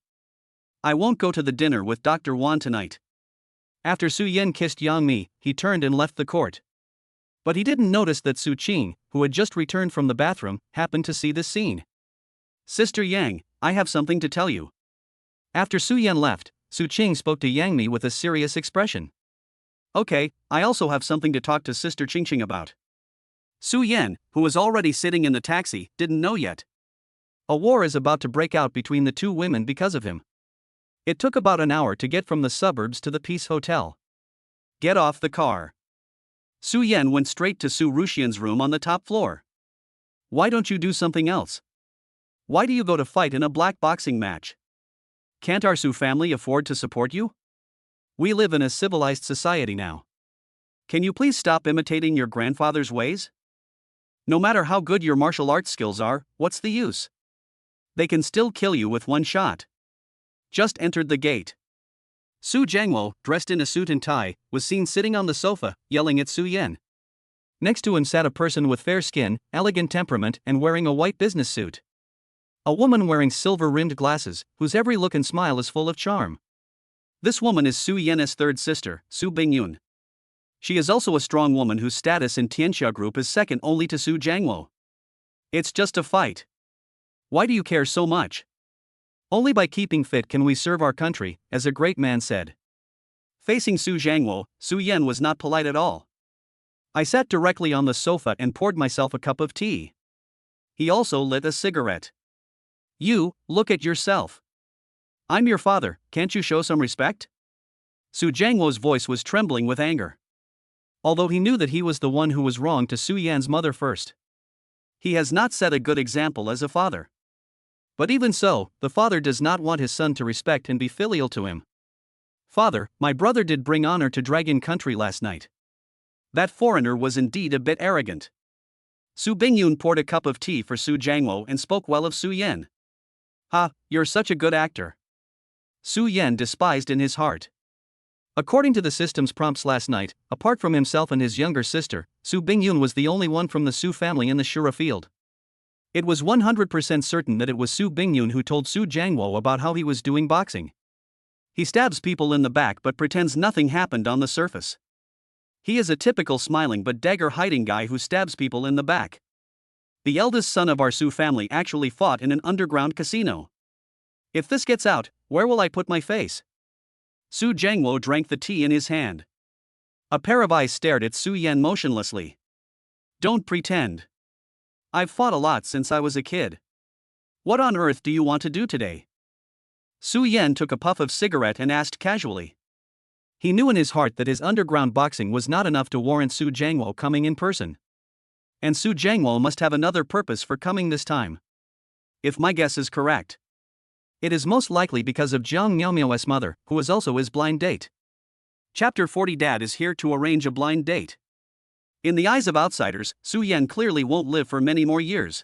I won't go to the dinner with Dr. Wan tonight. After Su Yan kissed Yang Mi, he turned and left the court. But he didn't notice that Su Qing, who had just returned from the bathroom, happened to see this scene. Sister Yang, I have something to tell you. After Su Yan left, Su Qing spoke to Yang Mi with a serious expression. Okay, I also have something to talk to Sister Qingqing about. Su Yan, who was already sitting in the taxi, didn't know yet. A war is about to break out between the two women because of him. It took about an hour to get from the suburbs to the Peace Hotel. Get off the car. Su Yan went straight to Su Ruxian's room on the top floor. Why don't you do something else? Why do you go to fight in a black boxing match? Can't our Su family afford to support you? We live in a civilized society now. Can you please stop imitating your grandfather's ways? No matter how good your martial arts skills are, what's the use? They can still kill you with one shot. Just entered the gate. Su Jiangwo, dressed in a suit and tie, was seen sitting on the sofa, yelling at Su Yan. Next to him sat a person with fair skin, elegant temperament, and wearing a white business suit. A woman wearing silver-rimmed glasses, whose every look and smile is full of charm. This woman is Su Yan's third sister, Su Bingyun. She is also a strong woman whose status in Tianxia Group is second only to Su Jiangwo. It's just a fight. Why do you care so much? Only by keeping fit can we serve our country, as a great man said. Facing Su Jiangwo, Su Yan was not polite at all. I sat directly on the sofa and poured myself a cup of tea. He also lit a cigarette. You, look at yourself. I'm your father, can't you show some respect? Su Jiangwo's voice was trembling with anger. Although he knew that he was the one who was wrong to Su Yan's mother first. He has not set a good example as a father. But even so, the father does not want his son to respect and be filial to him. "Father, my brother did bring honor to Dragon Country last night." That foreigner was indeed a bit arrogant. Su Bingyun poured a cup of tea for Su Jiangwo and spoke well of Su Yan. "Ha, you're such a good actor." Su Yan despised in his heart. According to the system's prompts last night, apart from himself and his younger sister, Su Bingyun was the only one from the Su family in the Shura field. It was 100% certain that it was Su Bingyun who told Su Jiangwo about how he was doing boxing. He stabs people in the back but pretends nothing happened on the surface. He is a typical smiling but dagger-hiding guy who stabs people in the back. The eldest son of our Su family actually fought in an underground casino. If this gets out, where will I put my face? Su Jiangwo drank the tea in his hand. A pair of eyes stared at Su Yan motionlessly. "Don't pretend. I've fought a lot since I was a kid. What on earth do you want to do today?" Su Yan took a puff of cigarette and asked casually. He knew in his heart that his underground boxing was not enough to warrant Su Jiangwo coming in person. And Su Jiangwo must have another purpose for coming this time. If my guess is correct, it is most likely because of Jiang Miaomiao's mother, who is also his blind date. Chapter 40. Dad is here to arrange a blind date. In the eyes of outsiders, Su Yan clearly won't live for many more years.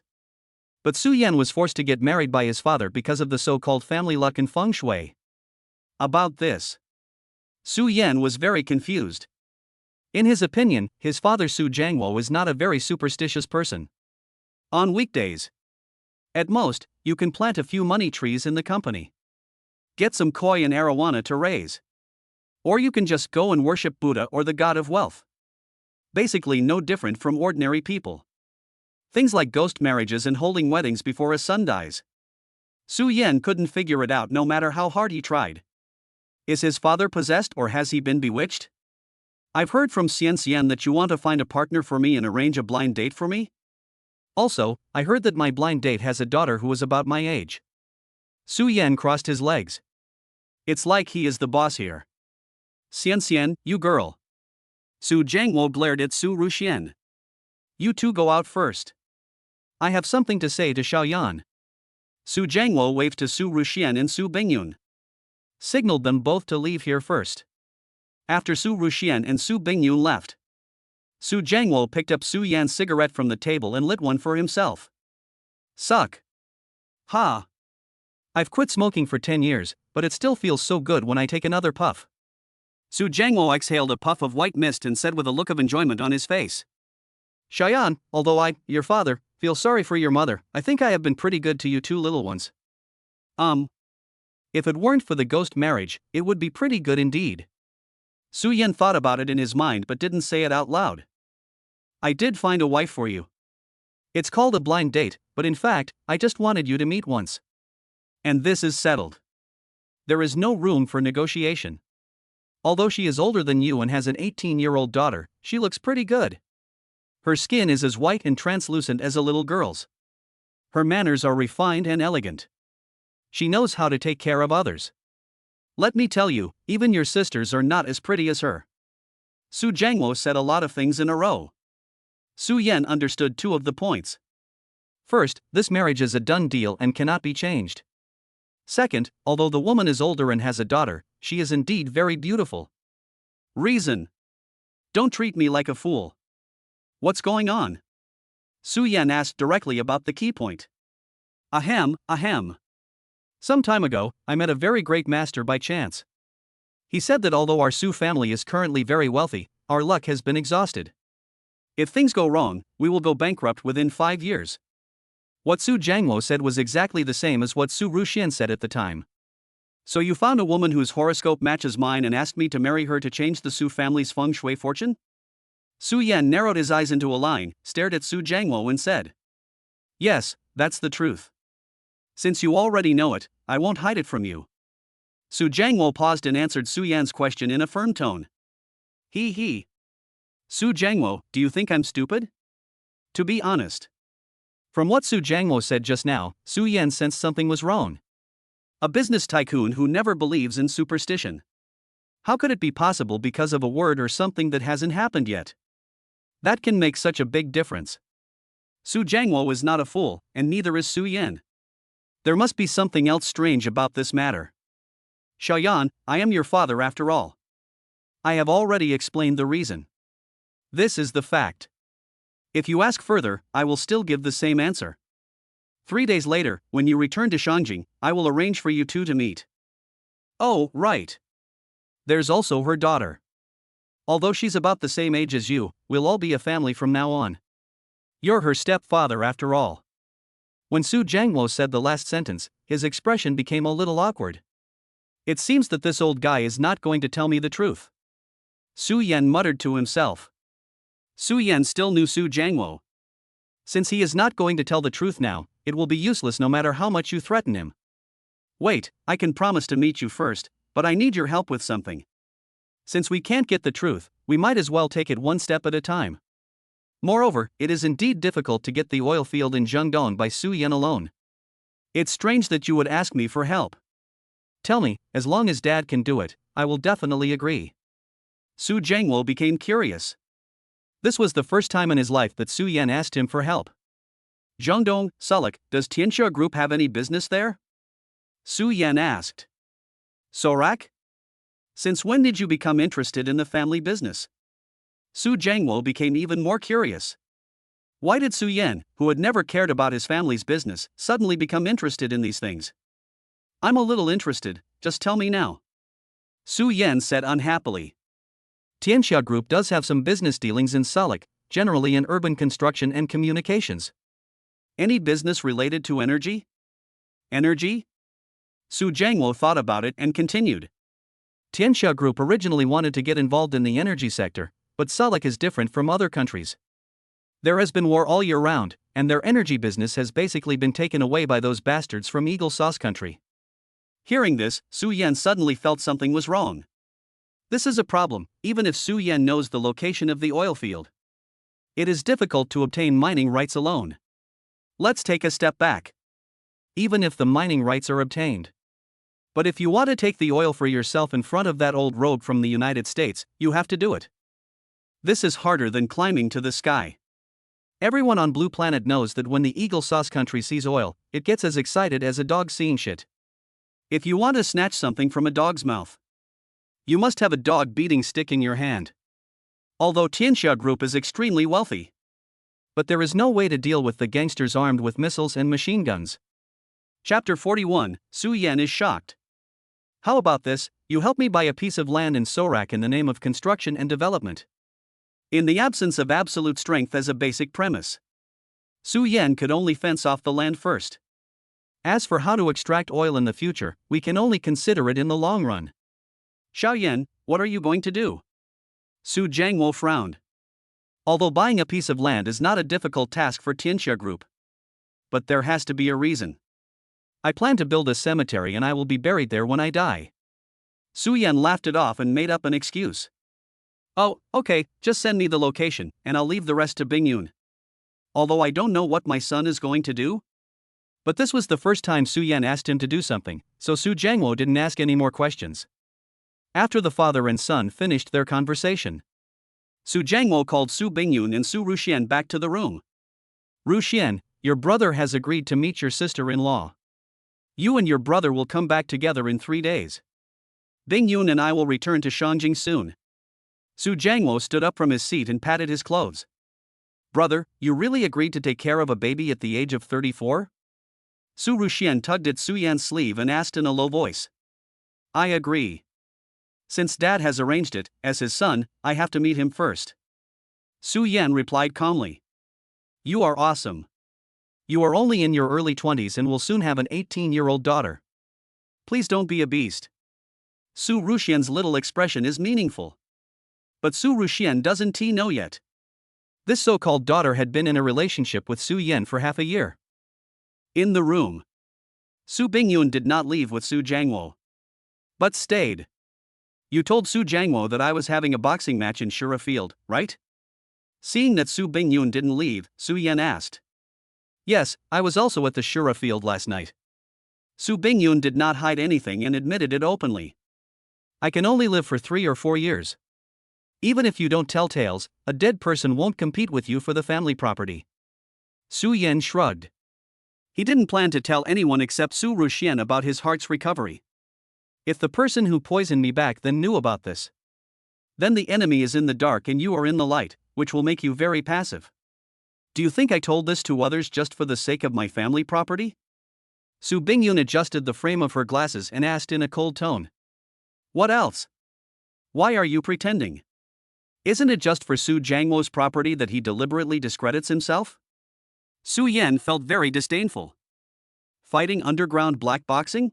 But Su Yan was forced to get married by his father because of the so-called family luck and feng shui. About this, Su Yan was very confused. In his opinion, his father Su Jiangwo is not a very superstitious person. On weekdays, at most, you can plant a few money trees in the company. Get some koi and arowana to raise. Or you can just go and worship Buddha or the god of wealth. Basically no different from ordinary people. Things like ghost marriages and holding weddings before a son dies. Su Yan couldn't figure it out no matter how hard he tried. Is his father possessed or has he been bewitched? "I've heard from Xian that you want to find a partner for me and arrange a blind date for me? Also, I heard that my blind date has a daughter who is about my age." Su Yan crossed his legs. It's like he is the boss here. "Xian, you girl." Su Jiangwo glared at Su Ruxian. "You two go out first. I have something to say to Xiaoyan." Su Jiangwo waved to Su Ruxian and Su Bingyun, signaled them both to leave here first. After Su Ruxian and Su Bingyun left, Su Jiangwo picked up Su Yan's cigarette from the table and lit one for himself. "Suck. Ha. I've quit smoking for 10 years, but it still feels so good when I take another puff." Su Jiangwo exhaled a puff of white mist and said with a look of enjoyment on his face, "Xiaoyan, although I, your father, feel sorry for your mother, I think I have been pretty good to you two little ones." If it weren't for the ghost marriage, it would be pretty good indeed." Su Yan thought about it in his mind but didn't say it out loud. "I did find a wife for you. It's called a blind date, but in fact, I just wanted you to meet once. And this is settled. There is no room for negotiation. Although she is older than you and has an 18-year-old daughter, she looks pretty good. Her skin is as white and translucent as a little girl's. Her manners are refined and elegant. She knows how to take care of others. Let me tell you, even your sisters are not as pretty as her." Su Jiangwo said a lot of things in a row. Su Yan understood two of the points. First, this marriage is a done deal and cannot be changed. Second, although the woman is older and has a daughter, she is indeed very beautiful. Reason. Don't treat me like a fool. What's going on? Su Yan asked directly about the key point. Ahem. Some time ago, I met a very great master by chance. He said that although our Su family is currently very wealthy, our luck has been exhausted. If things go wrong, we will go bankrupt within 5 years. What Su Jiangwo said was exactly the same as what Su Ruxian said at the time. "So you found a woman whose horoscope matches mine and asked me to marry her to change the Su family's feng shui fortune?" Su Yan narrowed his eyes into a line, stared at Su Jiangwo and said, "Yes, that's the truth. Since you already know it, I won't hide it from you." Su Jiangwo paused and answered Su Yan's question in a firm tone. He. "Su Jiangwo, do you think I'm stupid? To be honest." From what Su Jiangwo said just now, Su Yan sensed something was wrong. A business tycoon who never believes in superstition. How could it be possible because of a word or something that hasn't happened yet? That can make such a big difference. Su Jiangwo is not a fool, and neither is Su Yan. There must be something else strange about this matter. Xiaoyan, I am your father after all. I have already explained the reason. This is the fact. If you ask further, I will still give the same answer. 3 days later, when you return to Shangjing, I will arrange for you two to meet. Oh, right. There's also her daughter. Although she's about the same age as you, we'll all be a family from now on. You're her stepfather after all. When Su Jiangwo said the last sentence, his expression became a little awkward. It seems that this old guy is not going to tell me the truth. Su Yan muttered to himself. Su Yan still knew Su Jiangwo. Since he is not going to tell the truth now, it will be useless no matter how much you threaten him. Wait, I can promise to meet you first, but I need your help with something. Since we can't get the truth, we might as well take it one step at a time. Moreover, it is indeed difficult to get the oil field in Zhengdong by Su Yan alone. It's strange that you would ask me for help. Tell me, as long as Dad can do it, I will definitely agree. Su Jiangwo became curious. This was the first time in his life that Su Yan asked him for help. Zhengdong, Suluk, does Tianxia Group have any business there? Su Yan asked. Sorak? Since when did you become interested in the family business? Su Jiangwo became even more curious. Why did Su Yan, who had never cared about his family's business, suddenly become interested in these things? I'm a little interested, just tell me now. Su Yan said unhappily. Tianxia Group does have some business dealings in Suluk, generally in urban construction and communications. Any business related to energy? Energy? Su Jiangwo thought about it and continued. Tianxia Group originally wanted to get involved in the energy sector, but Suluk is different from other countries. There has been war all year round, and their energy business has basically been taken away by those bastards from Eagle Sauce Country. Hearing this, Su Yan suddenly felt something was wrong. This is a problem, even if Su Yan knows the location of the oil field. It is difficult to obtain mining rights alone. Let's take a step back. Even if the mining rights are obtained. But if you want to take the oil for yourself in front of that old rogue from the United States, you have to do it. This is harder than climbing to the sky. Everyone on Blue Planet knows that when the Eagle Sauce Country sees oil, it gets as excited as a dog seeing shit. If you want to snatch something from a dog's mouth, you must have a dog beating stick in your hand. Although Tianxia Group is extremely wealthy. But there is no way to deal with the gangsters armed with missiles and machine guns. Chapter 41, Su Yan is shocked. How about this, you help me buy a piece of land in Sorak in the name of construction and development. In the absence of absolute strength as a basic premise, Su Yan could only fence off the land first. As for how to extract oil in the future, we can only consider it in the long run. Xiaoyan, what are you going to do? Su Jiangwo frowned. Although buying a piece of land is not a difficult task for Tianxia Group. But there has to be a reason. I plan to build a cemetery and I will be buried there when I die. Su Yan laughed it off and made up an excuse. Oh, okay, just send me the location, and I'll leave the rest to Bingyun. Although I don't know what my son is going to do? But this was the first time Su Yan asked him to do something, so Su Jiangwo didn't ask any more questions. After the father and son finished their conversation, Su Jiangwo called Su Bingyun and Su Ruxian back to the room. Ruxian, your brother has agreed to meet your sister-in-law. You and your brother will come back together in 3 days. Bingyun and I will return to Shangjing soon. Su Jiangwo stood up from his seat and patted his clothes. Brother, you really agreed to take care of a baby at the age of 34? Su Ruxian tugged at Su Yan's sleeve and asked in a low voice. I agree. Since Dad has arranged it, as his son, I have to meet him first. Su Yan replied calmly. You are awesome. You are only in your early 20s and will soon have an 18-year-old daughter. Please don't be a beast. Su Ruxian's little expression is meaningful. But Su Ruxian doesn't know yet. This so-called daughter had been in a relationship with Su Yan for half a year. In the room, Su Bingyun did not leave with Su Jiangwo, but stayed. You told Su Jiangwo that I was having a boxing match in Shura Field, right? Seeing that Su Bingyun didn't leave, Su Yan asked. Yes, I was also at the Shura Field last night. Su Bingyun did not hide anything and admitted it openly. I can only live for 3 or 4 years. Even if you don't tell tales, a dead person won't compete with you for the family property. Su Yan shrugged. He didn't plan to tell anyone except Su Ruxian about his heart's recovery. If the person who poisoned me back then knew about this, then the enemy is in the dark and you are in the light, which will make you very passive. Do you think I told this to others just for the sake of my family property? Su Bingyun adjusted the frame of her glasses and asked in a cold tone. What else? Why are you pretending? Isn't it just for Su Jiangwo's property that he deliberately discredits himself? Su Yan felt very disdainful. Fighting underground black boxing?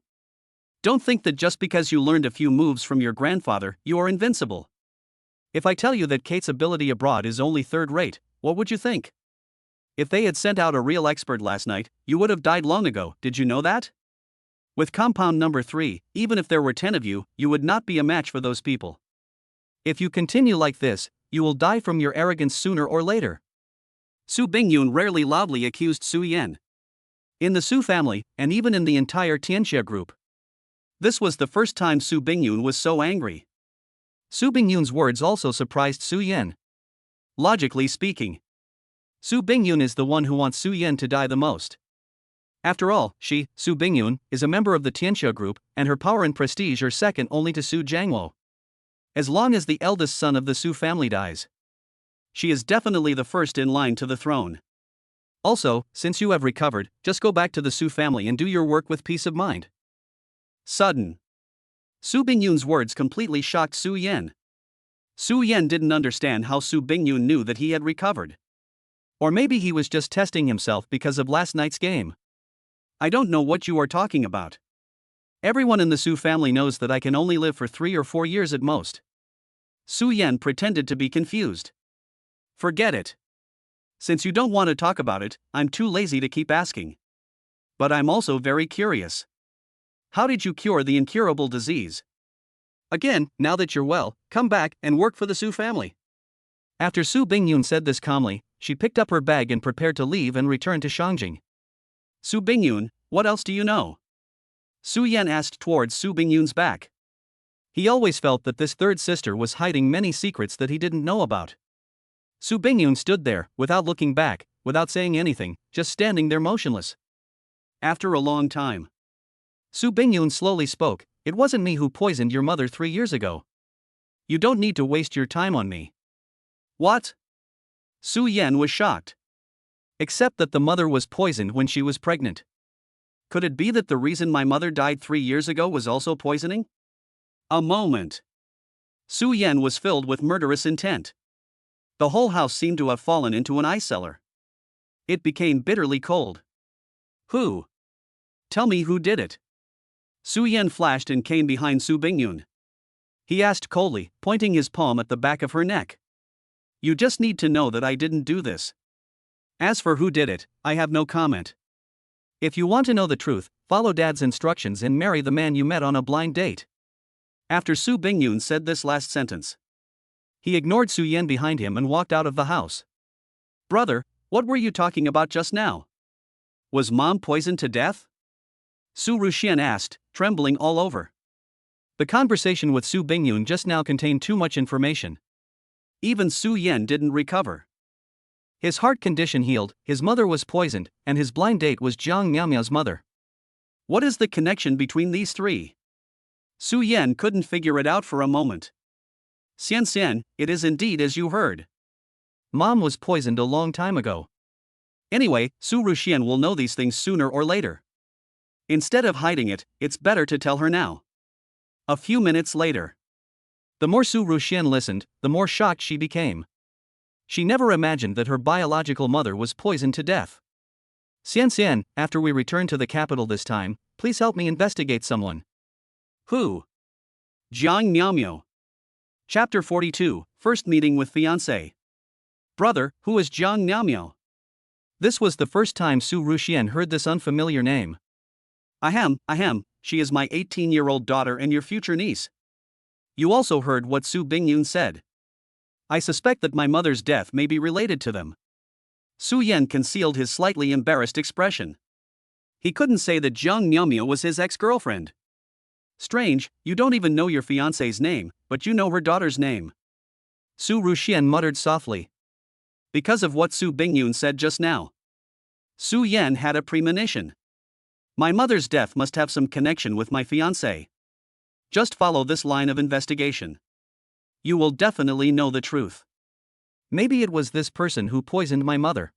Don't think that just because you learned a few moves from your grandfather, you are invincible. If I tell you that Kate's ability abroad is only third rate, what would you think? If they had sent out a real expert last night, you would have died long ago, did you know that? With compound number 3, even if there were 10 of you, you would not be a match for those people. If you continue like this, you will die from your arrogance sooner or later. Su Bingyun rarely loudly accused Su Yan. In the Su family, and even in the entire Tianxia group. This was the first time Su Bingyun was so angry. Su Bingyun's words also surprised Su Yan. Logically speaking, Su Bingyun is the one who wants Su Yan to die the most. After all, she, Su Bingyun, is a member of the Tianxia group, and her power and prestige are second only to Su Jiangwo. As long as the eldest son of the Su family dies, she is definitely the first in line to the throne. Also, since you have recovered, just go back to the Su family and do your work with peace of mind. Sudden. Su Bingyun's words completely shocked Su Yan. Su Yan didn't understand how Su Bingyun knew that he had recovered. Or maybe he was just testing himself because of last night's game. I don't know what you are talking about. Everyone in the Su family knows that I can only live for 3 or 4 years at most. Su Yan pretended to be confused. Forget it. Since you don't want to talk about it, I'm too lazy to keep asking. But I'm also very curious. How did you cure the incurable disease? Again, now that you're well, come back and work for the Su family. After Su Bingyun said this calmly, she picked up her bag and prepared to leave and return to Shangjing. Su Bingyun, what else do you know? Su Yan asked towards Su Bingyun's back. He always felt that this third sister was hiding many secrets that he didn't know about. Su Bingyun stood there, without looking back, without saying anything, just standing there motionless. After a long time, Su Bingyun slowly spoke, "It wasn't me who poisoned your mother 3 years ago. You don't need to waste your time on me." What? Su Yan was shocked. Except that the mother was poisoned when she was pregnant. Could it be that the reason my mother died 3 years ago was also poisoning? A moment. Su Yan was filled with murderous intent. The whole house seemed to have fallen into an ice cellar. It became bitterly cold. Who? Tell me who did it. Su Yan flashed and came behind Su Bingyun. He asked coldly, pointing his palm at the back of her neck. You just need to know that I didn't do this. As for who did it, I have no comment. If you want to know the truth, follow Dad's instructions and marry the man you met on a blind date. After Su Bingyun said this last sentence, he ignored Su Yan behind him and walked out of the house. Brother, what were you talking about just now? Was Mom poisoned to death? Su Ruxian asked, trembling all over. The conversation with Su Bingyun just now contained too much information. Even Su Yan didn't recover. His heart condition healed, his mother was poisoned, and his blind date was Jiang Miaomiao's mother. What is the connection between these three? Su Yan couldn't figure it out for a moment. Xian, it is indeed as you heard. Mom was poisoned a long time ago. Anyway, Su Ruxian will know these things sooner or later. Instead of hiding it, it's better to tell her now. A few minutes later. The more Su Ruxian listened, the more shocked she became. She never imagined that her biological mother was poisoned to death. Xian, after we return to the capital this time, please help me investigate someone. Who? Jiang Miaomiao. Chapter 42, First Meeting with Fiancé. Brother, who is Jiang Miaomiao? This was the first time Su Ruxian heard this unfamiliar name. Ahem, she is my 18-year-old daughter and your future niece. You also heard what Su Bingyun said. I suspect that my mother's death may be related to them. Su Yan concealed his slightly embarrassed expression. He couldn't say that Jiang Miaomiao was his ex-girlfriend. Strange, you don't even know your fiancé's name, but you know her daughter's name. Su Ruxian muttered softly. Because of what Su Bingyun said just now. Su Yan had a premonition. My mother's death must have some connection with my fiancé. Just follow this line of investigation. You will definitely know the truth. Maybe it was this person who poisoned my mother.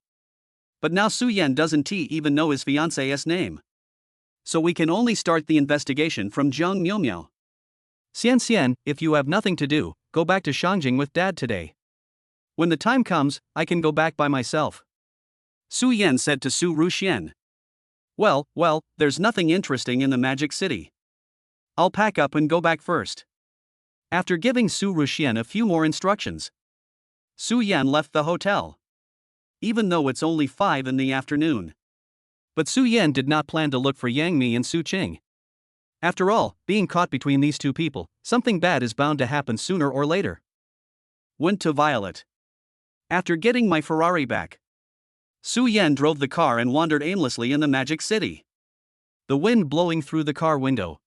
But now Su Yan doesn't even know his fiancé's name. So we can only start the investigation from Jiang Miao. Xian, if you have nothing to do, go back to Shangjing with Dad today. When the time comes, I can go back by myself. Su Yan said to Su Ruxian. Well, there's nothing interesting in the Magic City. I'll pack up and go back first. After giving Su Ruxian a few more instructions, Su Yan left the hotel. Even though it's only 5 in the afternoon. But Su Yan did not plan to look for Yang Mi and Su Qing. After all, being caught between these two people, something bad is bound to happen sooner or later. Went to Violet. After getting my Ferrari back, Su Yan drove the car and wandered aimlessly in the Magic City. The wind blowing through the car window.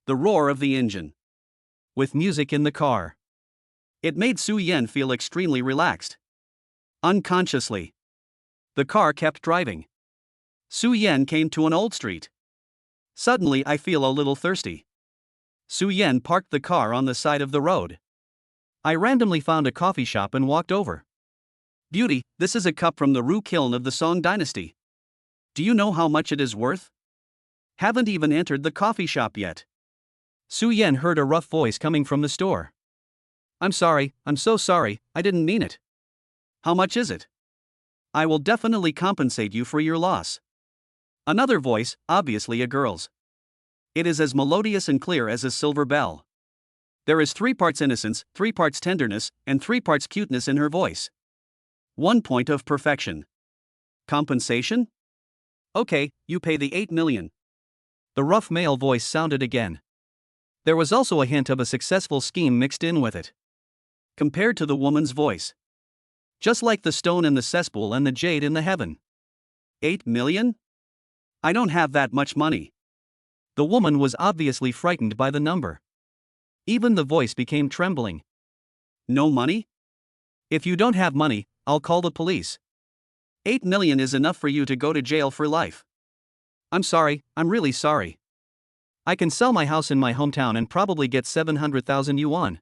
The roar of the engine. With music in the car. It made Su Yan feel extremely relaxed. Unconsciously, the car kept driving. Su Yan came to an old street. Suddenly I feel a little thirsty. Su Yan parked the car on the side of the road. I randomly found a coffee shop and walked over. Beauty, this is a cup from the Ru kiln of the Song dynasty. Do you know how much it is worth? Haven't even entered the coffee shop yet. Su Yan heard a rough voice coming from the store. I'm so sorry, I didn't mean it. How much is it? I will definitely compensate you for your loss. Another voice, obviously a girl's. It is as melodious and clear as a silver bell. There is 3 parts innocence, 3 parts tenderness, and 3 parts cuteness in her voice. 1 point of perfection. Compensation? Okay, you pay the 8 million. The rough male voice sounded again. There was also a hint of a successful scheme mixed in with it. Compared to the woman's voice. Just like the stone in the cesspool and the jade in the heaven. 8 million? I don't have that much money. The woman was obviously frightened by the number. Even the voice became trembling. No money? If you don't have money, I'll call the police. 8 million is enough for you to go to jail for life. I'm really sorry. I can sell my house in my hometown and probably get 700,000 yuan.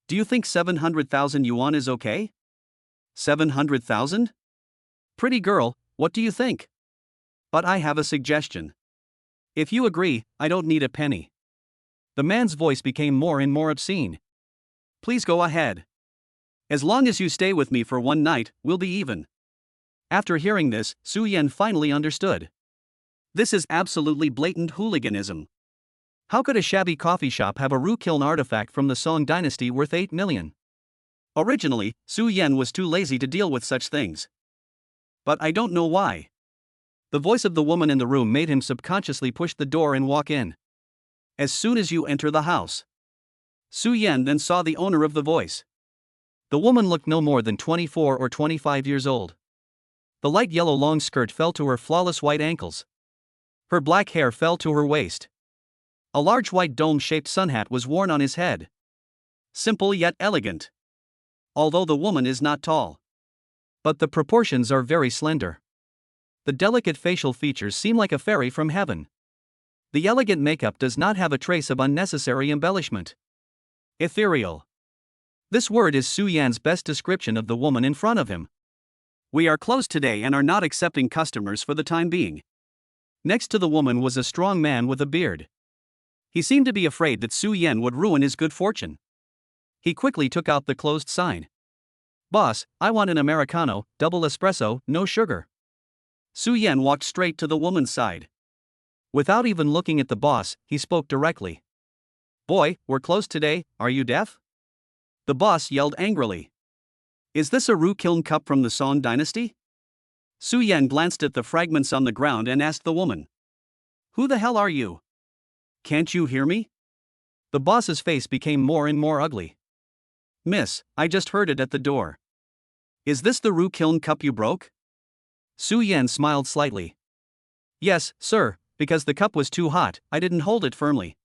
Do you think 700,000 yuan is okay? 700,000? Pretty girl, what do you think? But I have a suggestion. If you agree, I don't need a penny. The man's voice became more and more obscene. Please go ahead. As long as you stay with me for 1 night, we'll be even. After hearing this, Su Yan finally understood. This is absolutely blatant hooliganism. How could a shabby coffee shop have a Ru kiln artifact from the Song dynasty worth 8 million? Originally, Su Yan was too lazy to deal with such things. But I don't know why. The voice of the woman in the room made him subconsciously push the door and walk in. As soon as you enter the house. Su Yan then saw the owner of the voice. The woman looked no more than 24 or 25 years old. The light yellow long skirt fell to her flawless white ankles. Her black hair fell to her waist. A large white dome-shaped sun hat was worn on his head. Simple yet elegant. Although the woman is not tall. But the proportions are very slender. The delicate facial features seem like a fairy from heaven. The elegant makeup does not have a trace of unnecessary embellishment. Ethereal. This word is Su Yan's best description of the woman in front of him. We are closed today and are not accepting customers for the time being. Next to the woman was a strong man with a beard. He seemed to be afraid that Su Yan would ruin his good fortune. He quickly took out the closed sign. Boss, I want an Americano, double espresso, no sugar. Su Yan walked straight to the woman's side. Without even looking at the boss, he spoke directly. Boy, we're closed today, are you deaf? The boss yelled angrily. Is this a Ru kiln cup from the Song dynasty? Su Yan glanced at the fragments on the ground and asked the woman. Who the hell are you? Can't you hear me? The boss's face became more and more ugly. Miss, I just heard it at the door. Is this the Ru kiln cup you broke? Su Yan smiled slightly. Yes, sir, because the cup was too hot, I didn't hold it firmly.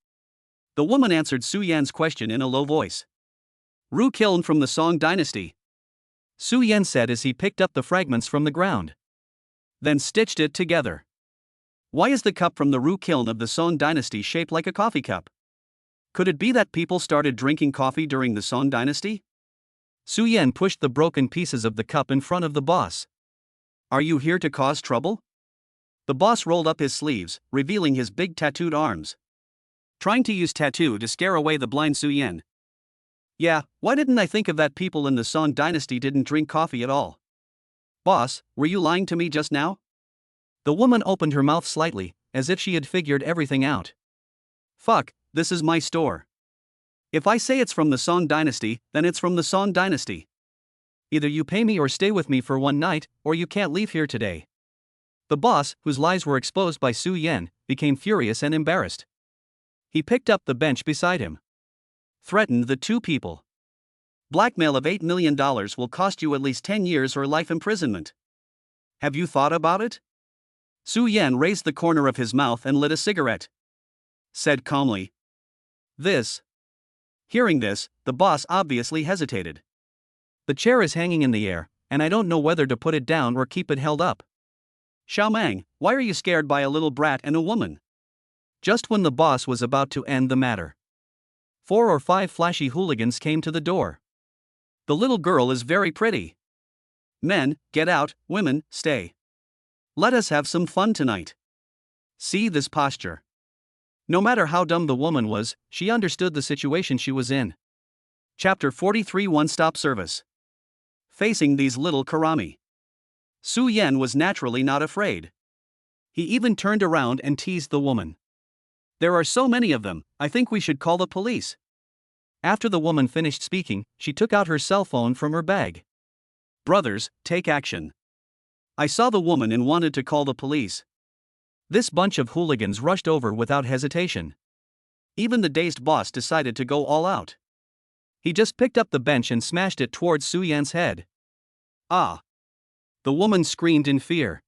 The woman answered Su Yan's question in a low voice. Ru kiln from the Song dynasty. Su Yan said as he picked up the fragments from the ground. then stitched it together. Why is the cup from the roux kiln of the Song dynasty shaped like a coffee cup? Could it be that people started drinking coffee during the Song dynasty? Su Yan pushed the broken pieces of the cup in front of the boss. Are you here to cause trouble? The boss rolled up his sleeves, revealing his big tattooed arms. Trying to use tattoo to scare away the blind Su Yan. Yeah, why didn't I think of that? People in the Song dynasty didn't drink coffee at all. Boss, were you lying to me just now? The woman opened her mouth slightly, as if she had figured everything out. Fuck, this is my store. If I say it's from the Song dynasty, then it's from the Song dynasty. Either you pay me or stay with me for one night, or you can't leave here today. The boss, whose lies were exposed by Su Yan, became furious and embarrassed. He picked up the bench beside him. Threatened the two people. Blackmail of $8 million will cost you at least 10 years or life imprisonment. Have you thought about it? Su Yan raised the corner of his mouth and lit a cigarette. Said calmly. This. Hearing this, the boss obviously hesitated. The chair is hanging in the air, and I don't know whether to put it down or keep it held up. Xiaomang, why are you scared by a little brat and a woman? Just when the boss was about to end the matter, 4 or 5 flashy hooligans came to the door. The little girl is very pretty. Men, get out, women, stay. Let us have some fun tonight. See this posture. No matter how dumb the woman was, she understood the situation she was in. Chapter 43 One-Stop Service. Facing these little karami. Su Yan was naturally not afraid. He even turned around and teased the woman. There are so many of them, I think we should call the police. After the woman finished speaking, she took out her cell phone from her bag. Brothers, take action. I saw the woman and wanted to call the police. This bunch of hooligans rushed over without hesitation. Even the dazed boss decided to go all out. He just picked up the bench and smashed it towards Su Yan's head. Ah! The woman screamed in fear.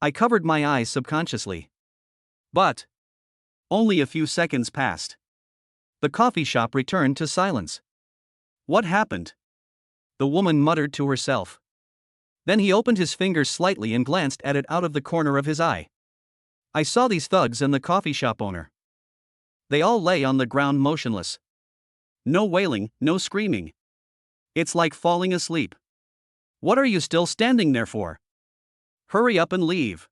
I covered my eyes subconsciously. But only a few seconds passed. The coffee shop returned to silence. What happened? The woman muttered to herself. Then he opened his fingers slightly and glanced at it out of the corner of his eye. I saw these thugs and the coffee shop owner. They all lay on the ground motionless. No wailing, no screaming. It's like falling asleep. What are you still standing there for? Hurry up and leave.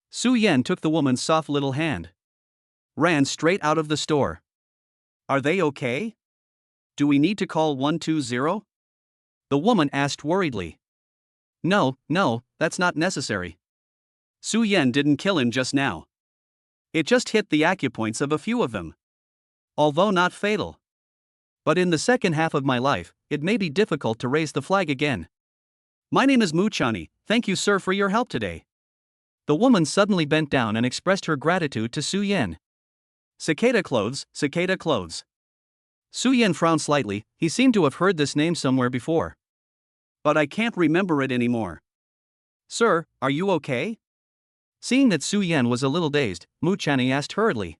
Su Yan took the woman's soft little hand. Ran straight out of the store. Are they okay? Do we need to call 120? The woman asked worriedly. No, that's not necessary. Su Yan didn't kill him just now. It just hit the acupoints of a few of them. Although not fatal. But in the second half of my life, it may be difficult to raise the flag again. My name is Mu Chani, thank you sir for your help today. The woman suddenly bent down and expressed her gratitude to Su Yan. Cicada clothes, cicada clothes. Su Yan frowned slightly, he seemed to have heard this name somewhere before. But I can't remember it anymore. Sir, are you okay? Seeing that Su Yan was a little dazed, Mu Chani asked hurriedly.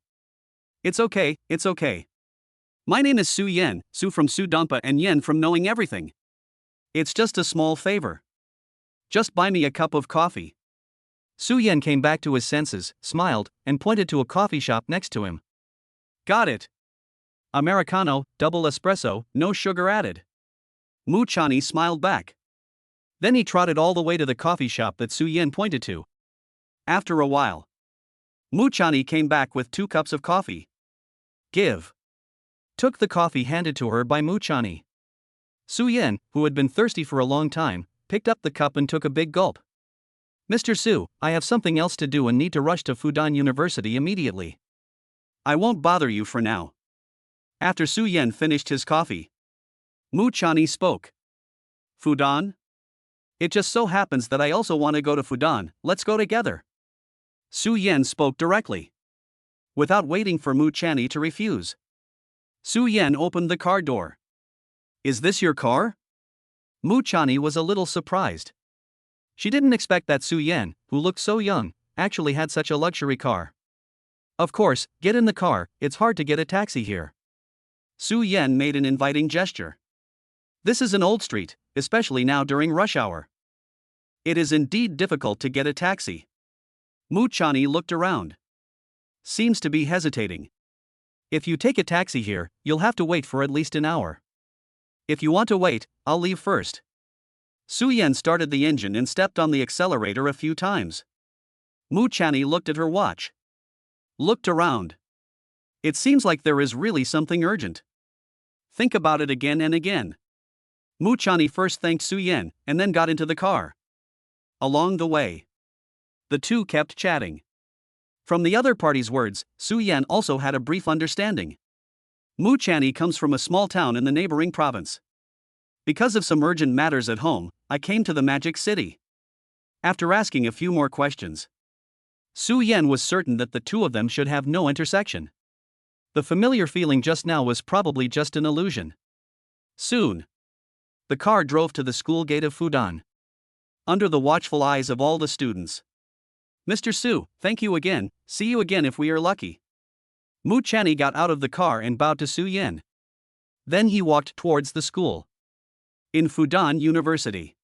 It's okay. My name is Su Yan, Su from Su Dampa and Yen from knowing everything. It's just a small favor. Just buy me a cup of coffee. Su Yan came back to his senses, smiled, and pointed to a coffee shop next to him. Got it. Americano, double espresso, no sugar added. Mu Chani smiled back. Then he trotted all the way to the coffee shop that Su Yan pointed to. After a while, Mu Chani came back with 2 cups of coffee. Give. Took the coffee handed to her by Mu Chani. Su Yan, who had been thirsty for a long time, picked up the cup and took a big gulp. Mr. Su, I have something else to do and need to rush to Fudan University immediately. I won't bother you for now. After Su Yan finished his coffee, Mu Chani spoke. Fudan? It just so happens that I also want to go to Fudan, let's go together. Su Yan spoke directly. Without waiting for Mu Chani to refuse. Su Yan opened the car door. Is this your car? Mu Chani was a little surprised. She didn't expect that Su Yan, who looked so young, actually had such a luxury car. Of course, get in the car, it's hard to get a taxi here. Su Yan made an inviting gesture. This is an old street, especially now during rush hour. It is indeed difficult to get a taxi. Mu Chani looked around. Seems to be hesitating. If you take a taxi here, you'll have to wait for at least an hour. If you want to wait, I'll leave first. Su Yan started the engine and stepped on the accelerator a few times. Mu Chani looked at her watch. Looked around. It seems like there is really something urgent. Think about it again and again. Mu Chani first thanked Su Yan and then got into the car. Along the way, the two kept chatting. From the other party's words, Su Yan also had a brief understanding. Mu Chani comes from a small town in the neighboring province. Because of some urgent matters at home, I came to the Magic City. After asking a few more questions, Su Yan was certain that the two of them should have no intersection. The familiar feeling just now was probably just an illusion. Soon, the car drove to the school gate of Fudan. Under the watchful eyes of all the students. Mr. Su, thank you again, see you again if we are lucky. Mu Chani got out of the car and bowed to Su Yan. Then he walked towards the school. In Fudan University.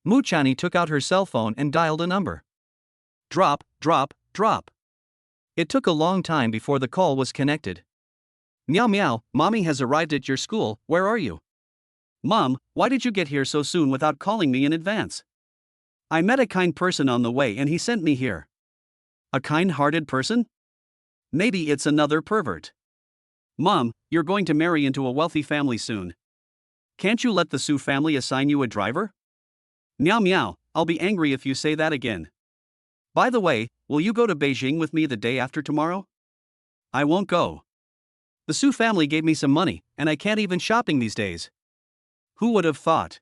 Mu Chani took out her cell phone and dialed a number. Drop, drop, drop. It took a long time before the call was connected. Meow meow, mommy has arrived at your school, where are you? Mom, why did you get here so soon without calling me in advance? I met a kind person on the way and he sent me here. A kind-hearted person? Maybe it's another pervert. Mom, you're going to marry into a wealthy family soon. Can't you let the Su family assign you a driver? Meow meow, I'll be angry if you say that again. By the way, will you go to Beijing with me the day after tomorrow? I won't go. The Su family gave me some money, and I can't even shopping these days. Who would have thought?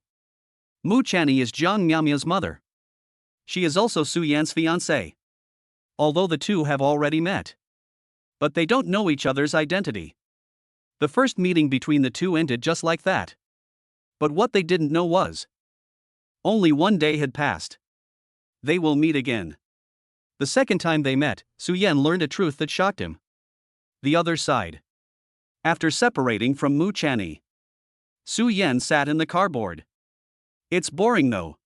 Mu Chani is Jiang Miaomia's mother. She is also Su Yan's fiancée. Although the two have already met. But they don't know each other's identity. The first meeting between the two ended just like that. But what they didn't know was, only one day had passed. They will meet again. The second time they met, Su Yan learned a truth that shocked him. The other side. After separating from Mu Chani, Su Yan sat in the cardboard. It's boring though.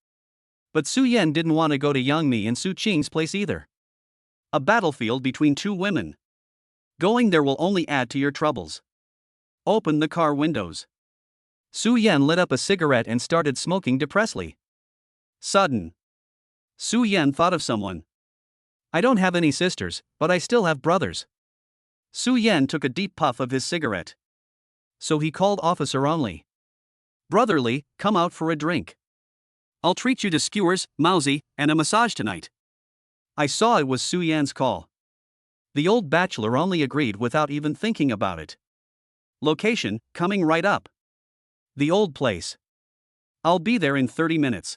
But Su Yan didn't want to go to Yang Mi and Su Qing's place either. A battlefield between two women. Going there will only add to your troubles. Open the car windows. Su Yan lit up a cigarette and started smoking depressedly. Sudden. Su Yan thought of someone. I don't have any sisters, but I still have brothers. Su Yan took a deep puff of his cigarette. So he called Officer Only. Brotherly, come out for a drink. I'll treat you to skewers, mousy, and a massage tonight. I saw it was Su Yan's call. The old bachelor only agreed without even thinking about it. Location, coming right up. The old place. I'll be there in 30 minutes.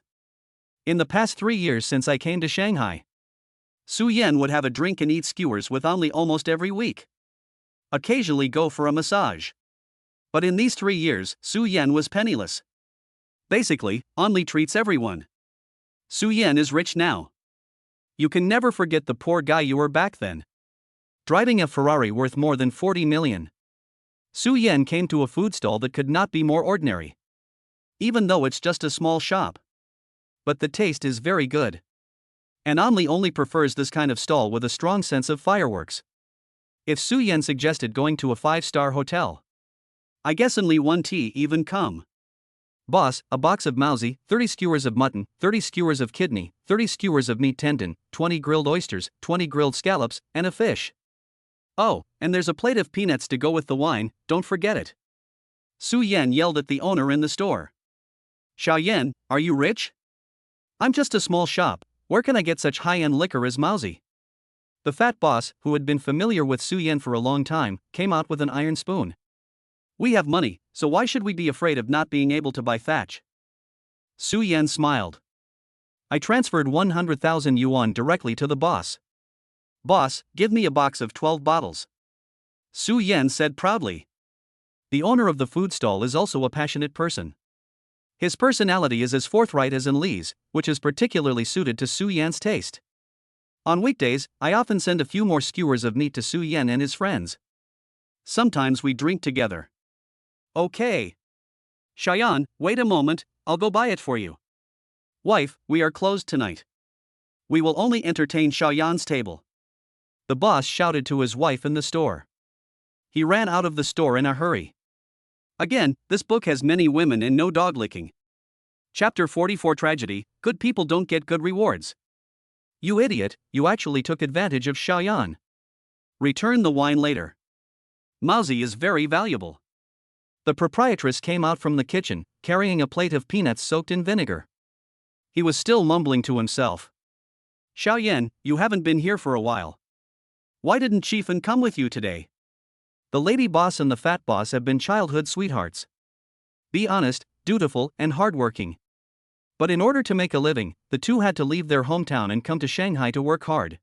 In the past 3 years since I came to Shanghai, Su Yan would have a drink and eat skewers with Only almost every week. Occasionally go for a massage. But in these 3 years, Su Yan was penniless. Basically, Only treats everyone. Su Yan is rich now. You can never forget the poor guy you were back then. Driving a Ferrari worth more than 40 million. Su Yan came to a food stall that could not be more ordinary. Even though it's just a small shop. But the taste is very good. And only prefers this kind of stall with a strong sense of fireworks. If Su Yan suggested going to a 5-star hotel, I guess only one tea even come. Boss, a box of mousy, 30 skewers of mutton, 30 skewers of kidney, 30 skewers of meat tendon, 20 grilled oysters, 20 grilled scallops, and a fish. Oh, and there's a plate of peanuts to go with the wine, don't forget it. Su Yan yelled at the owner in the store. Xiao Yan, are you rich? I'm just a small shop, where can I get such high-end liquor as mousy? The fat boss, who had been familiar with Su Yan for a long time, came out with an iron spoon. We have money, so why should we be afraid of not being able to buy thatch? Su Yan smiled. I transferred 100,000 yuan directly to the boss. Boss, give me a box of 12 bottles. Su Yan said proudly. The owner of the food stall is also a passionate person. His personality is as forthright as Enli's, which is particularly suited to Su Yan's taste. On weekdays, I often send a few more skewers of meat to Su Yan and his friends. Sometimes we drink together. Okay. Shayan, wait a moment, I'll go buy it for you. Wife, we are closed tonight. We will only entertain Xiaoyan's table. The boss shouted to his wife in the store. He ran out of the store in a hurry. Again, this book has many women and no dog licking. Chapter 44 Tragedy, Good people don't get good rewards. You idiot, you actually took advantage of Xiaoyan. Return the wine later. Mousy is very valuable. The proprietress came out from the kitchen, carrying a plate of peanuts soaked in vinegar. He was still mumbling to himself. Xiaoyan, you haven't been here for a while. Why didn't Chiefin come with you today? The lady boss and the fat boss have been childhood sweethearts. Be honest, dutiful, and hardworking. But in order to make a living, the two had to leave their hometown and come to Shanghai to work hard.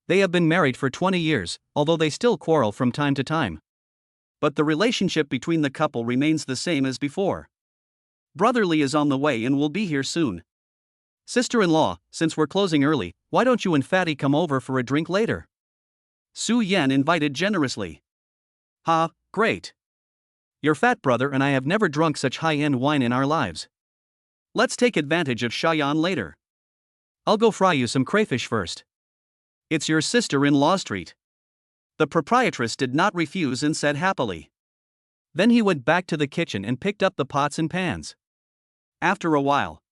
They have been married for 20 years, although they still quarrel from time to time. But the relationship between the couple remains the same as before. Brotherly is on the way and will be here soon. Sister-in-law, since we're closing early, why don't you and Fatty come over for a drink later? Su Yan invited generously. Ha, great. Your fat brother and I have never drunk such high-end wine in our lives. Let's take advantage of Xiaoyan later. I'll go fry you some crayfish first. It's your sister-in-law treat. The proprietress did not refuse and said happily. Then he went back to the kitchen and picked up the pots and pans. After a while.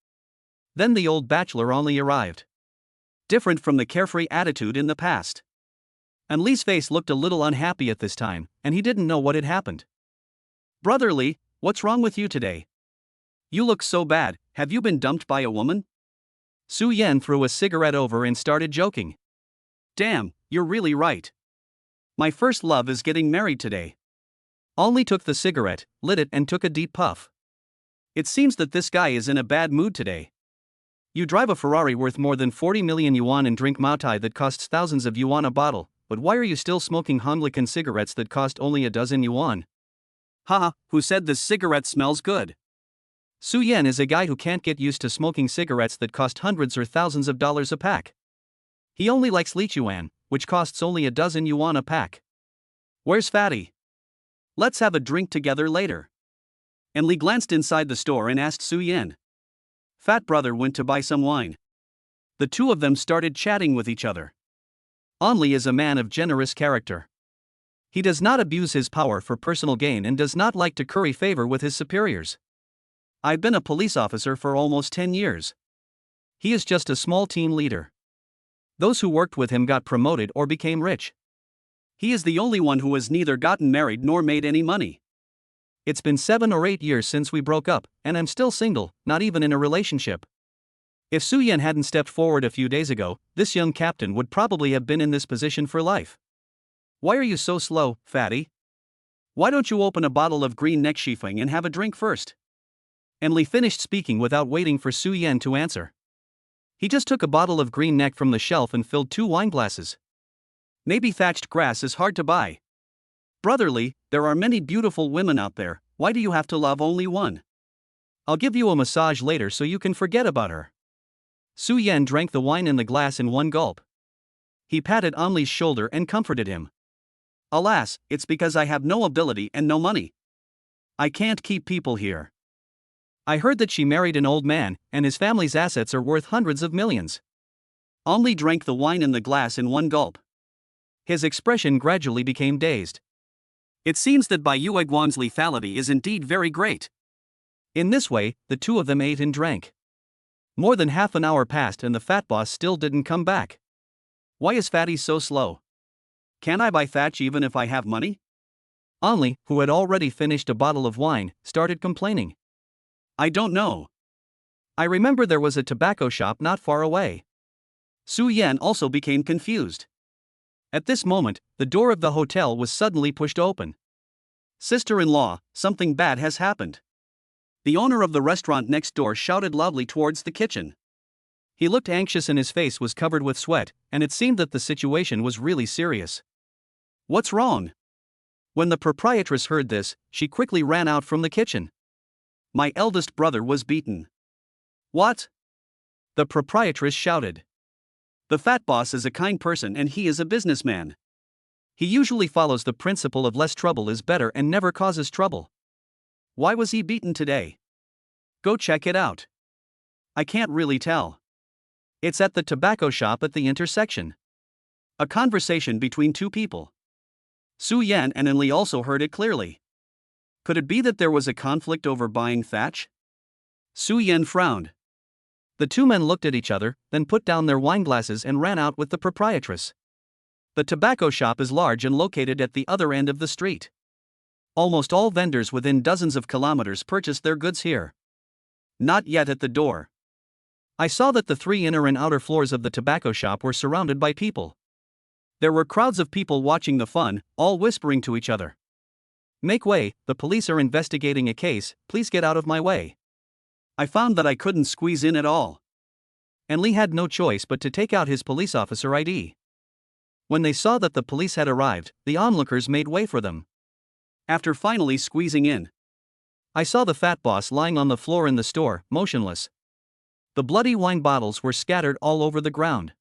Then the old bachelor only arrived. Different from the carefree attitude in the past. And Li's face looked a little unhappy at this time, and he didn't know what had happened. Brotherly, what's wrong with you today? You look so bad, have you been dumped by a woman? Su Yan threw a cigarette over and started joking. Damn, you're really right. My first love is getting married today. Li took the cigarette, lit it and took a deep puff. It seems that this guy is in a bad mood today. You drive a Ferrari worth more than 40 million yuan and drink Moutai that costs thousands of yuan a bottle, but why are you still smoking Honglican cigarettes that cost only a dozen yuan? Haha, who said this cigarette smells good? Su Yan is a guy who can't get used to smoking cigarettes that cost hundreds or thousands of dollars a pack. He only likes Lichuan, which costs only a dozen yuan a pack. Where's Fatty? Let's have a drink together later. And Li glanced inside the store and asked Su Yan. Fat brother went to buy some wine. The two of them started chatting with each other. Li is a man of generous character. He does not abuse his power for personal gain and does not like to curry favor with his superiors. I've been a police officer for almost 10 years. He is just a small team leader. Those who worked with him got promoted or became rich. He is the only one who has neither gotten married nor made any money. It's been 7 or 8 years since we broke up, and I'm still single, not even in a relationship. If Su Yan hadn't stepped forward a few days ago, this young captain would probably have been in this position for life. Why are you so slow, Fatty? Why don't you open a bottle of green neck Shifeng and have a drink first? And Li finished speaking without waiting for Su Yan to answer. He just took a bottle of green neck from the shelf and filled 2 wine glasses. Maybe thatched grass is hard to buy. Brotherly, there are many beautiful women out there, why do you have to love only one? I'll give you a massage later so you can forget about her. Su Yan drank the wine in the glass in one gulp. He patted Li's shoulder and comforted him. Alas, it's because I have no ability and no money. I can't keep people here. I heard that she married an old man, and his family's assets are worth hundreds of millions. Li drank the wine in the glass in one gulp. His expression gradually became dazed. It seems that Bai Yueguan's lethality is indeed very great. In this way, the two of them ate and drank. More than half an hour passed and the fat boss still didn't come back. Why is Fatty so slow? Can I buy thatch even if I have money? Li, who had already finished a bottle of wine, started complaining. I don't know. I remember there was a tobacco shop not far away. Su Yan also became confused. At this moment, the door of the hotel was suddenly pushed open. Sister-in-law, something bad has happened. The owner of the restaurant next door shouted loudly towards the kitchen. He looked anxious and his face was covered with sweat, and it seemed that the situation was really serious. What's wrong? When the proprietress heard this, she quickly ran out from the kitchen. My eldest brother was beaten. What? The proprietress shouted. The fat boss is a kind person and he is a businessman. He usually follows the principle of less trouble is better and never causes trouble. Why was he beaten today? Go check it out. I can't really tell. It's at the tobacco shop at the intersection. A conversation between two people. Su Yan and Enli also heard it clearly. Could it be that there was a conflict over buying thatch? Su Yan frowned. The two men looked at each other, then put down their wineglasses and ran out with the proprietress. The tobacco shop is large and located at the other end of the street. Almost all vendors within dozens of kilometers purchased their goods here. Not yet at the door. I saw that the three inner and outer floors of the tobacco shop were surrounded by people. There were crowds of people watching the fun, all whispering to each other. Make way, the police are investigating a case, please get out of my way. I found that I couldn't squeeze in at all. And Lee had no choice but to take out his police officer ID. When they saw that the police had arrived, the onlookers made way for them. After finally squeezing in, I saw the fat boss lying on the floor in the store, motionless. The bloody wine bottles were scattered all over the ground.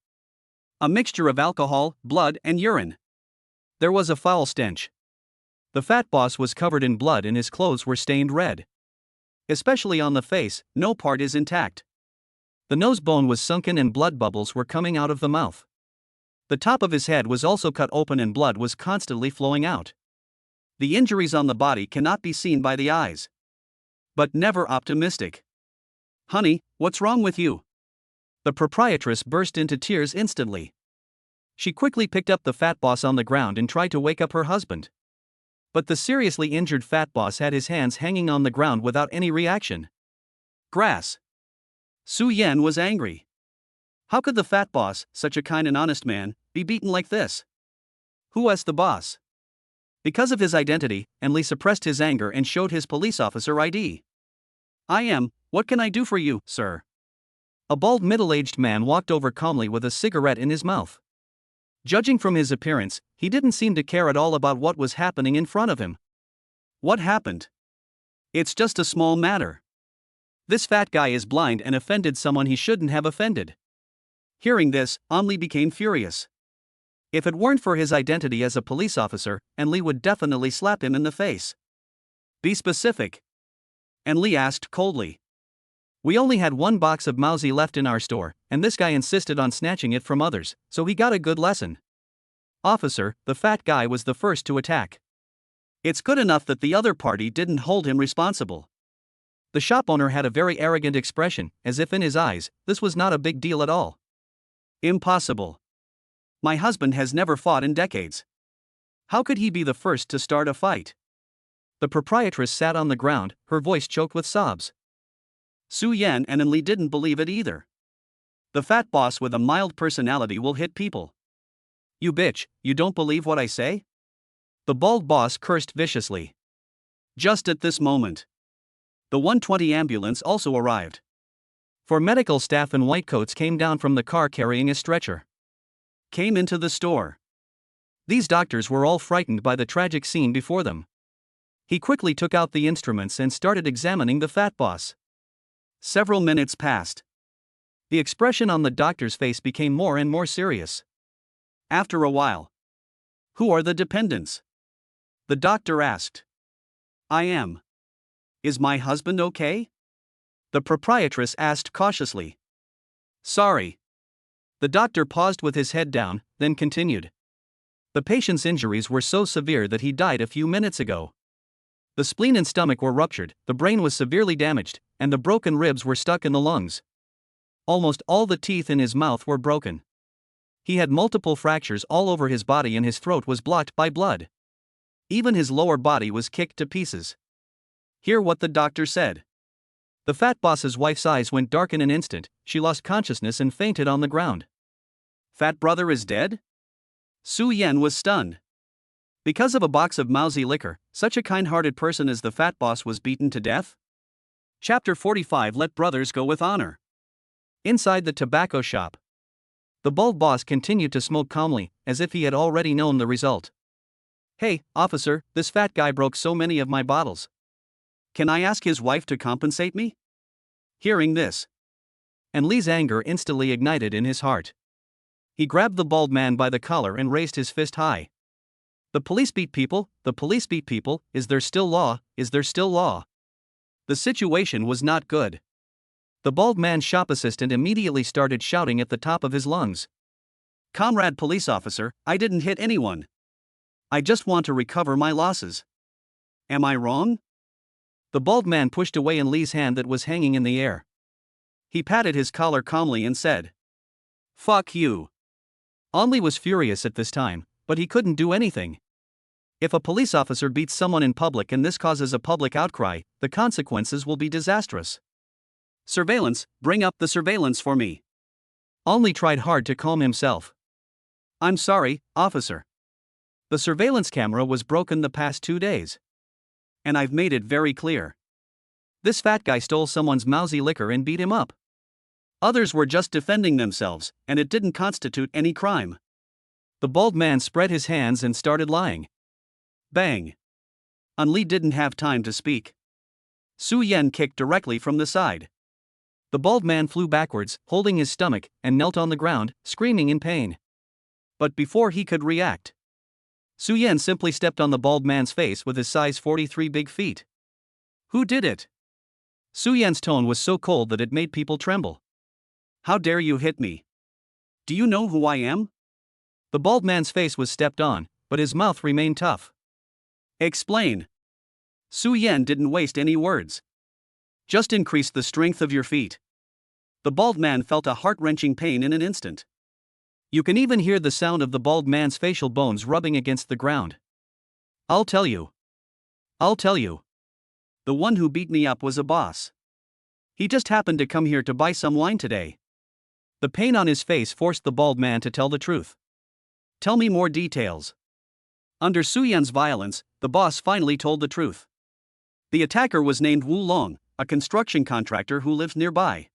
A mixture of alcohol, blood, and urine. There was a foul stench. The fat boss was covered in blood and his clothes were stained red. Especially on the face, no part is intact. The nose bone was sunken and blood bubbles were coming out of the mouth. The top of his head was also cut open and blood was constantly flowing out. The injuries on the body cannot be seen by the eyes. But never optimistic. Honey, what's wrong with you? The proprietress burst into tears instantly. She quickly picked up the fat boss on the ground and tried to wake up her husband. But the seriously injured fat boss had his hands hanging on the ground without any reaction. Grass. Su Yan was angry. How could the fat boss, such a kind and honest man, be beaten like this? Who was the boss? Because of his identity, Enli suppressed his anger and showed his police officer ID. I am, what can I do for you, sir? A bald middle-aged man walked over calmly with a cigarette in his mouth. Judging from his appearance, he didn't seem to care at all about what was happening in front of him. What happened? It's just a small matter. This fat guy is blind and offended someone he shouldn't have offended. Hearing this, Enli became furious. If it weren't for his identity as a police officer, Enli would definitely slap him in the face. Be specific. Enli asked coldly. We only had one box of Mauzi left in our store, and this guy insisted on snatching it from others, so he got a good lesson. Officer, the fat guy was the first to attack. It's good enough that the other party didn't hold him responsible. The shop owner had a very arrogant expression, as if in his eyes, this was not a big deal at all. Impossible. My husband has never fought in decades. How could he be the first to start a fight? The proprietress sat on the ground, her voice choked with sobs. Su Yan and Enli didn't believe it either. The fat boss with a mild personality will hit people. You bitch, you don't believe what I say? The bald boss cursed viciously. Just at this moment, the 120 ambulance also arrived. 4 medical staff in white coats came down from the car carrying a stretcher. Came into the store. These doctors were all frightened by the tragic scene before them. He quickly took out the instruments and started examining the fat boss. Several minutes passed. The expression on the doctor's face became more and more serious. After a while, who are the dependents? The doctor asked. I am. Is my husband okay? The proprietress asked cautiously. Sorry. The doctor paused with his head down, then continued. The patient's injuries were so severe that he died a few minutes ago. The spleen and stomach were ruptured, the brain was severely damaged, and the broken ribs were stuck in the lungs. Almost all the teeth in his mouth were broken. He had multiple fractures all over his body and his throat was blocked by blood. Even his lower body was kicked to pieces. Hear what the doctor said. The fat boss's wife's eyes went dark in an instant, she lost consciousness and fainted on the ground. Fat brother is dead? Su Yan was stunned. Because of a box of Mauzi liquor, such a kind-hearted person as the fat boss was beaten to death? Chapter 45 Let Brothers Go with Honor. Inside the tobacco shop, the bald boss continued to smoke calmly, as if he had already known the result. Hey, officer, this fat guy broke so many of my bottles. Can I ask his wife to compensate me? Hearing this, and Lee's anger instantly ignited in his heart. He grabbed the bald man by the collar and raised his fist high. The police beat people, the police beat people, is there still law, is there still law? The situation was not good. The bald man's shop assistant immediately started shouting at the top of his lungs. "Comrade police officer, I didn't hit anyone. I just want to recover my losses. Am I wrong?" The bald man pushed away Lee's hand that was hanging in the air. He patted his collar calmly and said, "Fuck you." Lee was furious at this time, but he couldn't do anything. If a police officer beats someone in public and this causes a public outcry, the consequences will be disastrous. "Surveillance, bring up the surveillance for me." Lee tried hard to calm himself. "I'm sorry, officer. The surveillance camera was broken the past 2 days. And I've made it very clear. This fat guy stole someone's mousy liquor and beat him up. Others were just defending themselves, and it didn't constitute any crime." The bald man spread his hands and started lying. Bang. Lee didn't have time to speak. Su Yan kicked directly from the side. The bald man flew backwards, holding his stomach, and knelt on the ground, screaming in pain. But before he could react, Su Yan simply stepped on the bald man's face with his size 43 big feet. "Who did it?" Su Yan's tone was so cold that it made people tremble. "How dare you hit me? Do you know who I am?" The bald man's face was stepped on, but his mouth remained tough. "Explain." Su Yan didn't waste any words. "Just increase the strength of your feet." The bald man felt a heart-wrenching pain in an instant. You can even hear the sound of the bald man's facial bones rubbing against the ground. "I'll tell you. I'll tell you. The one who beat me up was a boss. He just happened to come here to buy some wine today." The pain on his face forced the bald man to tell the truth. "Tell me more details." Under Su Yan's violence, the boss finally told the truth. The attacker was named Wu Long, a construction contractor who lives nearby.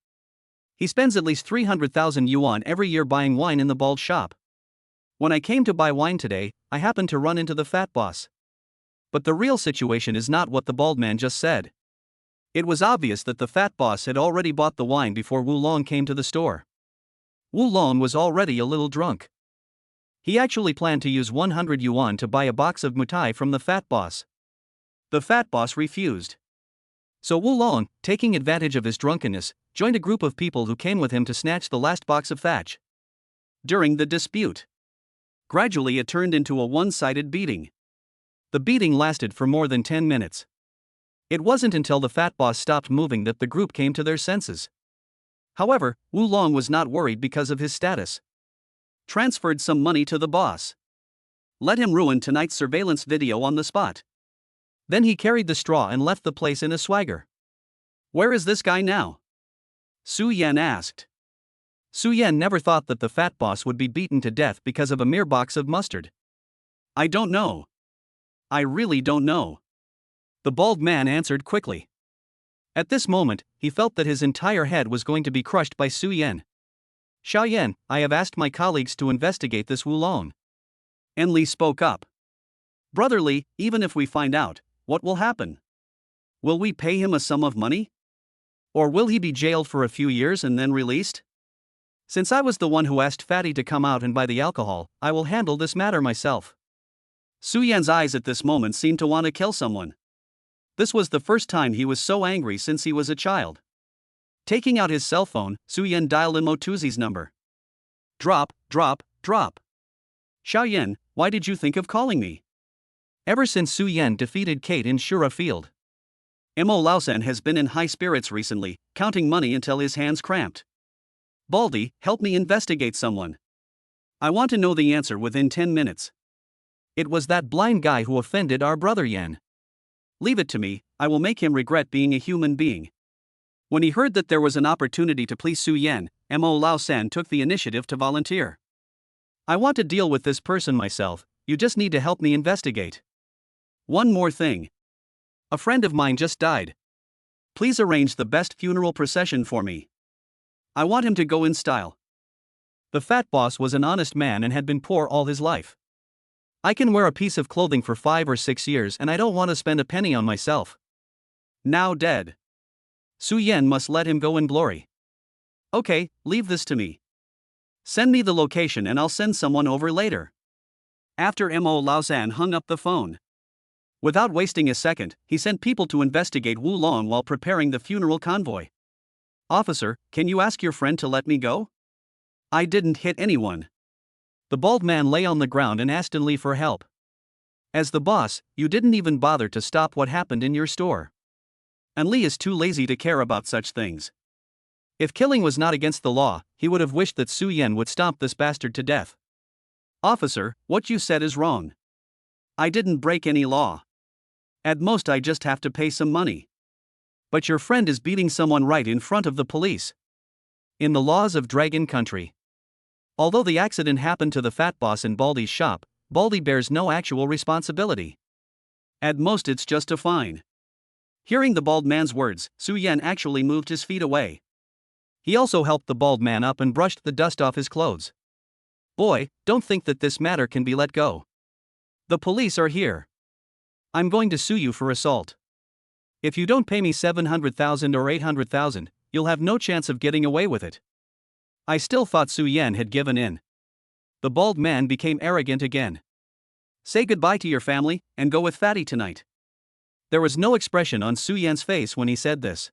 He spends at least 300,000 yuan every year buying wine in the bald shop. When I came to buy wine today, I happened to run into the fat boss. But the real situation is not what the bald man just said. It was obvious that the fat boss had already bought the wine before Wu Long came to the store. Wu Long was already a little drunk. He actually planned to use 100 yuan to buy a box of mutai from the fat boss. The fat boss refused. So Wu Long, taking advantage of his drunkenness, joined a group of people who came with him to snatch the last box of thatch. During the dispute, gradually it turned into a one-sided beating. The beating lasted for more than 10 minutes. It wasn't until the fat boss stopped moving that the group came to their senses. However, Wu Long was not worried because of his status. Transferred some money to the boss. Let him ruin tonight's surveillance video on the spot. Then he carried the straw and left the place in a swagger. "Where is this guy now?" Su Yan asked. Su Yan never thought that the fat boss would be beaten to death because of a mere box of mustard. "I don't know. I really don't know," the bald man answered quickly. At this moment, he felt that his entire head was going to be crushed by Su Yan. "Xiao Yan, I have asked my colleagues to investigate this Wu Long." Li spoke up. "Brother Li, even if we find out, what will happen? Will we pay him a sum of money? Or will he be jailed for a few years and then released? Since I was the one who asked Fatty to come out and buy the alcohol, I will handle this matter myself." Su Yan's eyes at this moment seemed to want to kill someone. This was the first time he was so angry since he was a child. Taking out his cell phone, Su Yan dialed in Motuzi's number. "Drop, drop, drop. Xiao Yan, why did you think of calling me?" Ever since Su Yan defeated Kate in Shura Field, Mo Laosan has been in high spirits recently, counting money until his hands cramped. "Baldy, help me investigate someone. I want to know the answer within 10 minutes. It was that blind guy who offended our brother Yan. Leave it to me, I will make him regret being a human being." When he heard that there was an opportunity to please Su Yan, Mo Laosan took the initiative to volunteer. "I want to deal with this person myself, you just need to help me investigate. One more thing. A friend of mine just died. Please arrange the best funeral procession for me. I want him to go in style." The fat boss was an honest man and had been poor all his life. "I can wear a piece of clothing for 5 or 6 years and I don't want to spend a penny on myself." Now dead, Su Yan must let him go in glory. "Okay, leave this to me. Send me the location and I'll send someone over later." After Mo Laosan hung up the phone, without wasting a second, he sent people to investigate Wu Long while preparing the funeral convoy. Officer, can you ask your friend to let me go? I didn't hit anyone. The bald man lay on the ground and asked Lee for help. As the boss, you didn't even bother to stop what happened in your store. And Lee is too lazy to care about such things. If killing was not against the law, he would have wished that Su Yan would stomp this bastard to death. Officer, what you said is wrong. I didn't break any law. At most I just have to pay some money. But your friend is beating someone right in front of the police. In the laws of Dragon Country. Although the accident happened to the fat boss in Baldy's shop, Baldy bears no actual responsibility. At most it's just a fine. Hearing the bald man's words, Su Yan actually moved his feet away. He also helped the bald man up and brushed the dust off his clothes. Boy, don't think that this matter can be let go. The police are here. I'm going to sue you for assault. If you don't pay me 700,000 or 800,000, you'll have no chance of getting away with it. I still thought Su Yan had given in. The bald man became arrogant again. Say goodbye to your family, and go with Fatty tonight. There was no expression on Su Yan's face when he said this.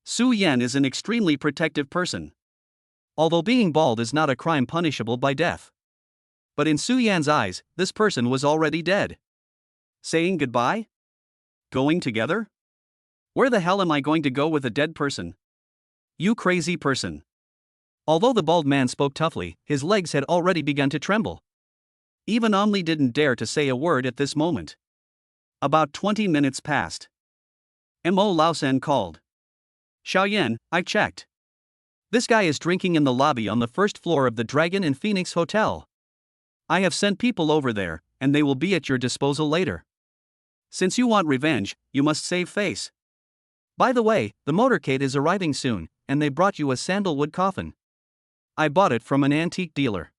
Su Yan is an extremely protective person. Although being bald is not a crime punishable by death. But in Su Yan's eyes, this person was already dead. Saying goodbye? Going together? Where the hell am I going to go with a dead person? You crazy person. Although the bald man spoke toughly, his legs had already begun to tremble. Even Omni didn't dare to say a word at this moment. About 20 minutes passed. Mo Laosan called. Xiaoyan, I checked. This guy is drinking in the lobby on the first floor of the Dragon and Phoenix Hotel. I have sent people over there, and they will be at your disposal later. Since you want revenge, you must save face. By the way, the motorcade is arriving soon, and they brought you a sandalwood coffin. I bought it from an antique dealer.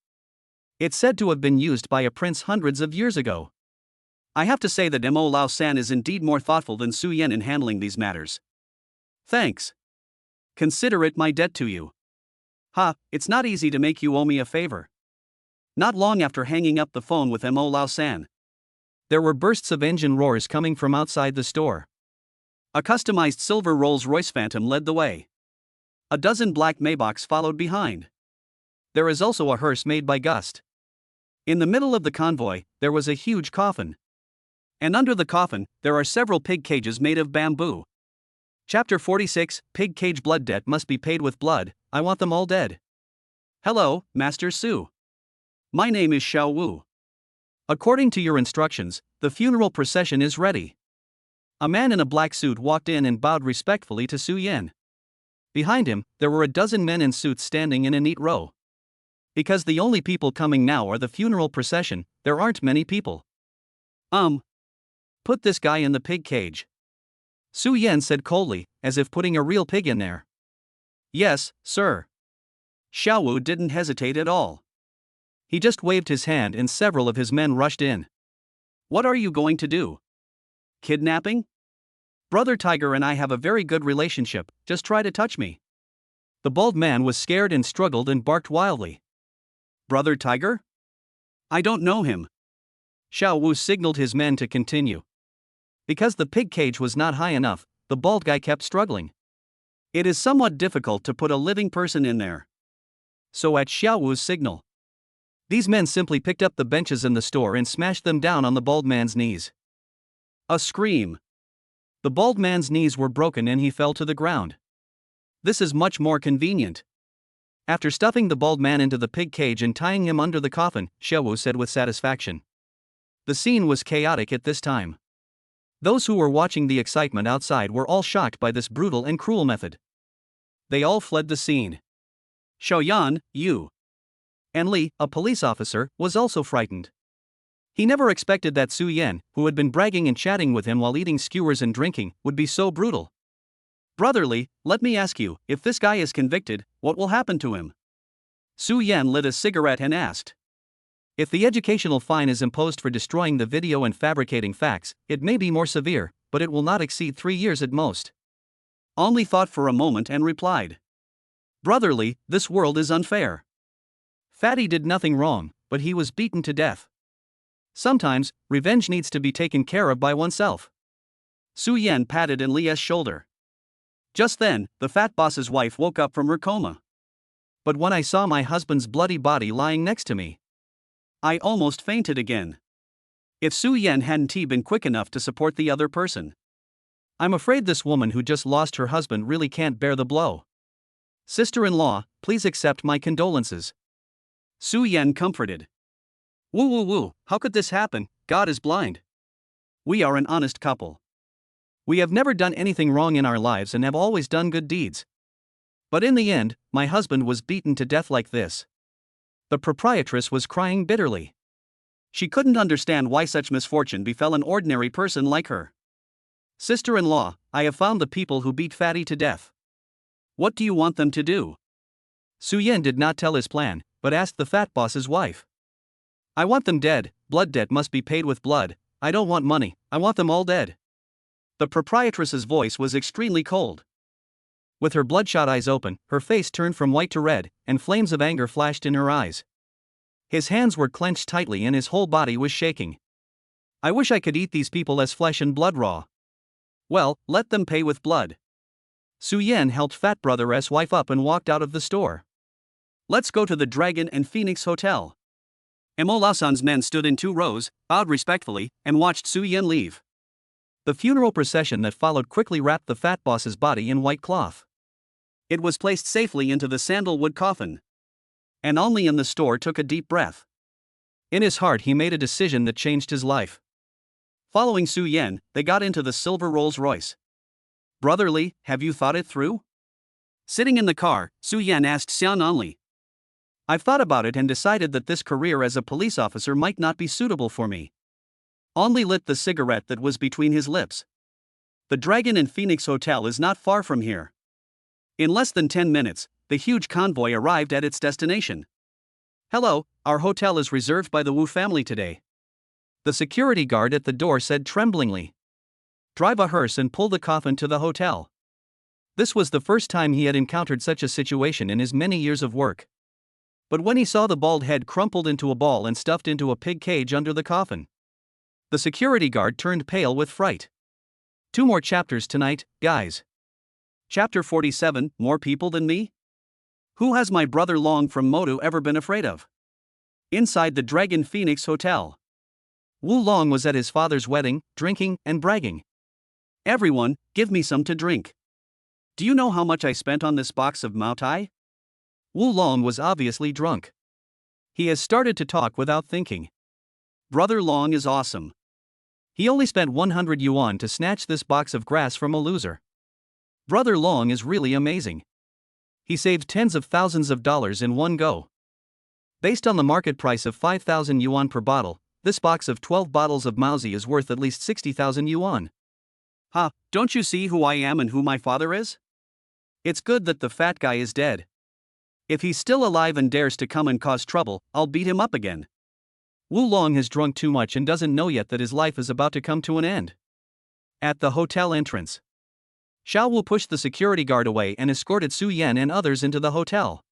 It's said to have been used by a prince hundreds of years ago. I have to say that Mo Lao-san is indeed more thoughtful than Su Yan in handling these matters. Thanks. Consider it my debt to you. Ha, it's not easy to make you owe me a favor. Not long after hanging up the phone with Mo Lao-san, there were bursts of engine roars coming from outside the store. A customized silver Rolls-Royce Phantom led the way. A dozen black Maybachs followed behind. There is also a hearse made by Gust. In the middle of the convoy, there was a huge coffin. And under the coffin, there are several pig cages made of bamboo. Chapter 46, Pig Cage Blood Debt Must Be Paid with Blood, I Want Them All Dead. Hello, Master Su. My name is Xiao Wu. According to your instructions, the funeral procession is ready. A man in a black suit walked in and bowed respectfully to Su Yan. Behind him, there were a dozen men in suits standing in a neat row. Because the only people coming now are the funeral procession, there aren't many people. Put this guy in the pig cage. Su Yan said coldly, as if putting a real pig in there. Yes, sir. Xiao Wu didn't hesitate at all. He just waved his hand and several of his men rushed in. What are you going to do? Kidnapping? Brother Tiger and I have a very good relationship, just try to touch me. The bald man was scared and struggled and barked wildly. Brother Tiger? I don't know him. Xiao Wu signaled his men to continue. Because the pig cage was not high enough, the bald guy kept struggling. It is somewhat difficult to put a living person in there. So at Xiao Wu's signal, these men simply picked up the benches in the store and smashed them down on the bald man's knees. A scream. The bald man's knees were broken and he fell to the ground. This is much more convenient. After stuffing the bald man into the pig cage and tying him under the coffin, Xiao Wu said with satisfaction. The scene was chaotic at this time. Those who were watching the excitement outside were all shocked by this brutal and cruel method. They all fled the scene. Xiaoyan, you. And Li, a police officer, was also frightened. He never expected that Su Yan, who had been bragging and chatting with him while eating skewers and drinking, would be so brutal. Brotherly, let me ask you, if this guy is convicted, what will happen to him? Su Yan lit a cigarette and asked. If the educational fine is imposed for destroying the video and fabricating facts, it may be more severe, but it will not exceed 3 years at most. Only thought for a moment and replied. Brotherly, this world is unfair. Fatty did nothing wrong, but he was beaten to death. Sometimes, revenge needs to be taken care of by oneself. Su Yan patted Li's shoulder. Just then, the fat boss's wife woke up from her coma. But when I saw my husband's bloody body lying next to me, I almost fainted again. If Su Yan hadn't been quick enough to support the other person. I'm afraid this woman who just lost her husband really can't bear the blow. Sister-in-law, please accept my condolences. Su Yan comforted. Woo woo woo, how could this happen? God is blind. We are an honest couple. We have never done anything wrong in our lives and have always done good deeds. But in the end, my husband was beaten to death like this. The proprietress was crying bitterly. She couldn't understand why such misfortune befell an ordinary person like her. Sister-in-law, I have found the people who beat Fatty to death. What do you want them to do? Su Yan did not tell his plan, but asked the fat boss's wife. I want them dead. Blood debt must be paid with blood. I don't want money, I want them all dead. The proprietress's voice was extremely cold. With her bloodshot eyes open, her face turned from white to red, and flames of anger flashed in her eyes. His hands were clenched tightly and his whole body was shaking. I wish I could eat these people as flesh and blood raw. Well, let them pay with blood. Su Yan helped Fat Brother's wife up and walked out of the store. Let's go to the Dragon and Phoenix Hotel. Mo Laosan's men stood in 2 rows, bowed respectfully, and watched Su Yan leave. The funeral procession that followed quickly wrapped the fat boss's body in white cloth. It was placed safely into the sandalwood coffin. And only in the store took a deep breath. In his heart he made a decision that changed his life. Following Su Yan, they got into the silver Rolls-Royce. Brotherly, have you thought it through? Sitting in the car, Su Yan asked Xian Only. I've thought about it and decided that this career as a police officer might not be suitable for me. Only lit the cigarette that was between his lips. The Dragon and Phoenix Hotel is not far from here. In less than 10 minutes, the huge convoy arrived at its destination. Hello, our hotel is reserved by the Wu family today. The security guard at the door said tremblingly. Drive a hearse and pull the coffin to the hotel. This was the first time he had encountered such a situation in his many years of work. But when he saw the bald head crumpled into a ball and stuffed into a pig cage under the coffin, the security guard turned pale with fright. 2 more chapters tonight, guys. Chapter 47, More People Than Me? Who has my brother Long from Modu ever been afraid of? Inside the Dragon Phoenix Hotel. Wu Long was at his father's wedding, drinking and bragging. Everyone, give me some to drink. Do you know how much I spent on this box of Mao Tai? Wu Long was obviously drunk. He has started to talk without thinking. Brother Long is awesome. He only spent 100 yuan to snatch this box of grass from a loser. Brother Long is really amazing. He saved tens of thousands of dollars in one go. Based on the market price of 5,000 yuan per bottle, this box of 12 bottles of Mauzi is worth at least 60,000 yuan. Ha, don't you see who I am and who my father is? It's good that the fat guy is dead. If he's still alive and dares to come and cause trouble, I'll beat him up again. Wu Long has drunk too much and doesn't know yet that his life is about to come to an end. At the hotel entrance, Xiao Wu pushed the security guard away and escorted Su Yan and others into the hotel.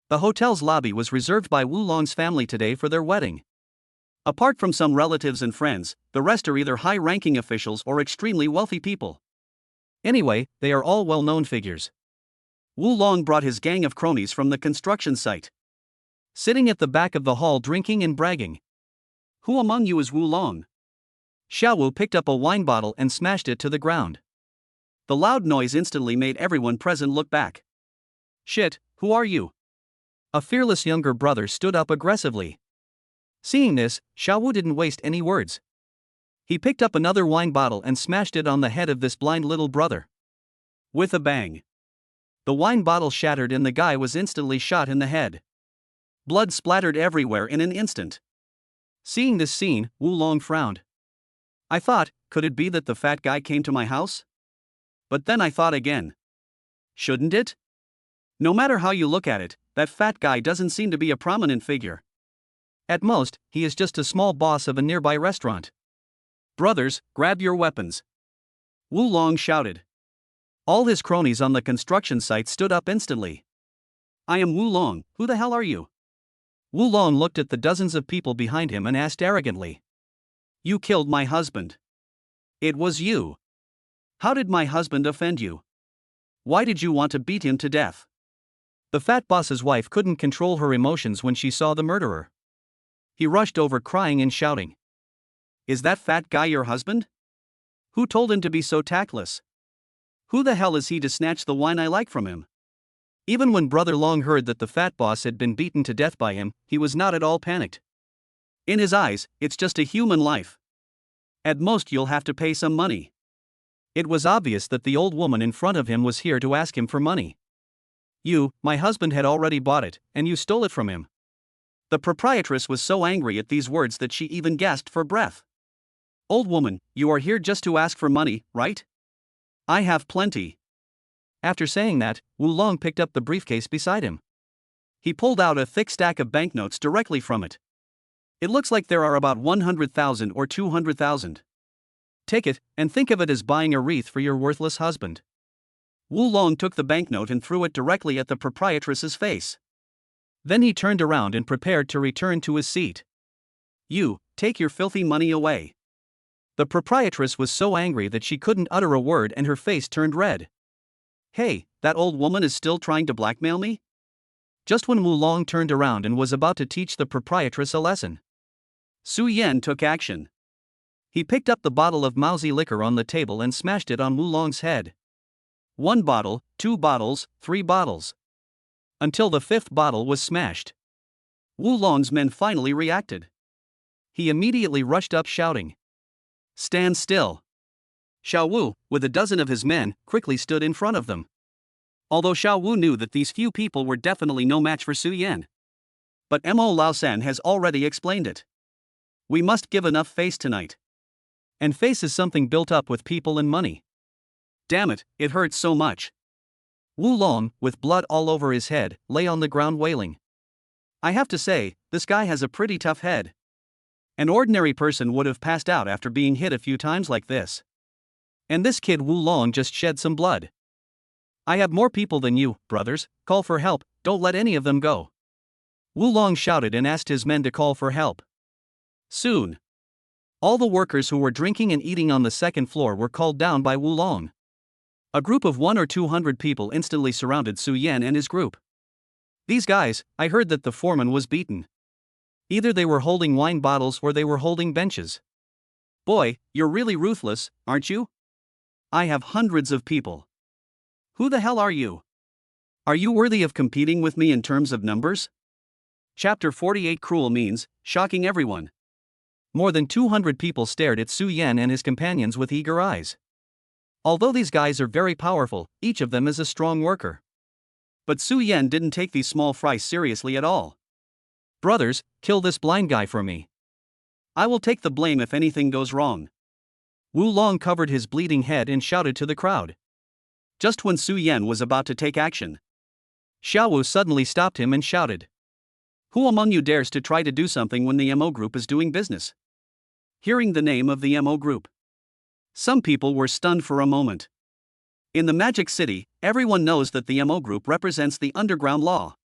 The hotel's lobby was reserved by Wu Long's family today for their wedding. Apart from some relatives and friends, the rest are either high-ranking officials or extremely wealthy people. Anyway, they are all well-known figures. Wu Long brought his gang of cronies from the construction site. Sitting at the back of the hall drinking and bragging. Who among you is Wu Long? Xiao Wu picked up a wine bottle and smashed it to the ground. The loud noise instantly made everyone present look back. Shit, who are you? A fearless younger brother stood up aggressively. Seeing this, Xiao Wu didn't waste any words. He picked up another wine bottle and smashed it on the head of this blind little brother. With a bang. The wine bottle shattered and the guy was instantly shot in the head. Blood splattered everywhere in an instant. Seeing this scene, Wu Long frowned. I thought, could it be that the fat guy came to my house? But then I thought again. Shouldn't it? No matter how you look at it, that fat guy doesn't seem to be a prominent figure. At most, he is just a small boss of a nearby restaurant. Brothers, grab your weapons. Wu Long shouted. All his cronies on the construction site stood up instantly. I am Wu Long, who the hell are you? Wu Long looked at the dozens of people behind him and asked arrogantly. You killed my husband. It was you. How did my husband offend you? Why did you want to beat him to death? The fat boss's wife couldn't control her emotions when she saw the murderer. He rushed over crying and shouting. Is that fat guy your husband? Who told him to be so tactless? Who the hell is he to snatch the wine I like from him? Even when Brother Long heard that the fat boss had been beaten to death by him, he was not at all panicked. In his eyes, it's just a human life. At most you'll have to pay some money. It was obvious that the old woman in front of him was here to ask him for money. My husband had already bought it, and you stole it from him. The proprietress was so angry at these words that she even gasped for breath. Old woman, you are here just to ask for money, right? I have plenty. After saying that, Wu Long picked up the briefcase beside him. He pulled out a thick stack of banknotes directly from it. It looks like there are about 100,000 or 200,000. Take it, and think of it as buying a wreath for your worthless husband. Wu Long took the banknote and threw it directly at the proprietress's face. Then he turned around and prepared to return to his seat. You, take your filthy money away. The proprietress was so angry that she couldn't utter a word and her face turned red. Hey, that old woman is still trying to blackmail me? Just when Wu Long turned around and was about to teach the proprietress a lesson, Su Yan took action. He picked up the bottle of mousy liquor on the table and smashed it on Wu Long's head. 1 bottle, 2 bottles, 3 bottles. Until the 5th bottle was smashed. Wu Long's men finally reacted. He immediately rushed up shouting, Stand still. Xiao Wu, with a dozen of his men, quickly stood in front of them. Although Xiao Wu knew that these few people were definitely no match for Su Yan. But Mo Lao San has already explained it. We must give enough face tonight. And face is something built up with people and money. Damn it, it hurts so much. Wu Long, with blood all over his head, lay on the ground wailing. I have to say, this guy has a pretty tough head. An ordinary person would have passed out after being hit a few times like this. And this kid Wu Long just shed some blood. I have more people than you, brothers, call for help, don't let any of them go. Wu Long shouted and asked his men to call for help. Soon, all the workers who were drinking and eating on the 2nd floor were called down by Wu Long. A group of 100 or 200 people instantly surrounded Su Yan and his group. These guys, I heard that the foreman was beaten. Either they were holding wine bottles or they were holding benches. Boy, you're really ruthless, aren't you? I have hundreds of people. Who the hell are you? Are you worthy of competing with me in terms of numbers? Chapter 48 Cruel means, shocking everyone. More than 200 people stared at Su Yan and his companions with eager eyes. Although these guys are very powerful, each of them is a strong worker. But Su Yan didn't take these small fries seriously at all. Brothers, kill this blind guy for me. I will take the blame if anything goes wrong. Wu Long covered his bleeding head and shouted to the crowd. Just when Su Yan was about to take action, Xiao Wu suddenly stopped him and shouted. Who among you dares to try to do something when the MO group is doing business? Hearing the name of the MO group, some people were stunned for a moment. In the Magic City, everyone knows that the MO group represents the underground law.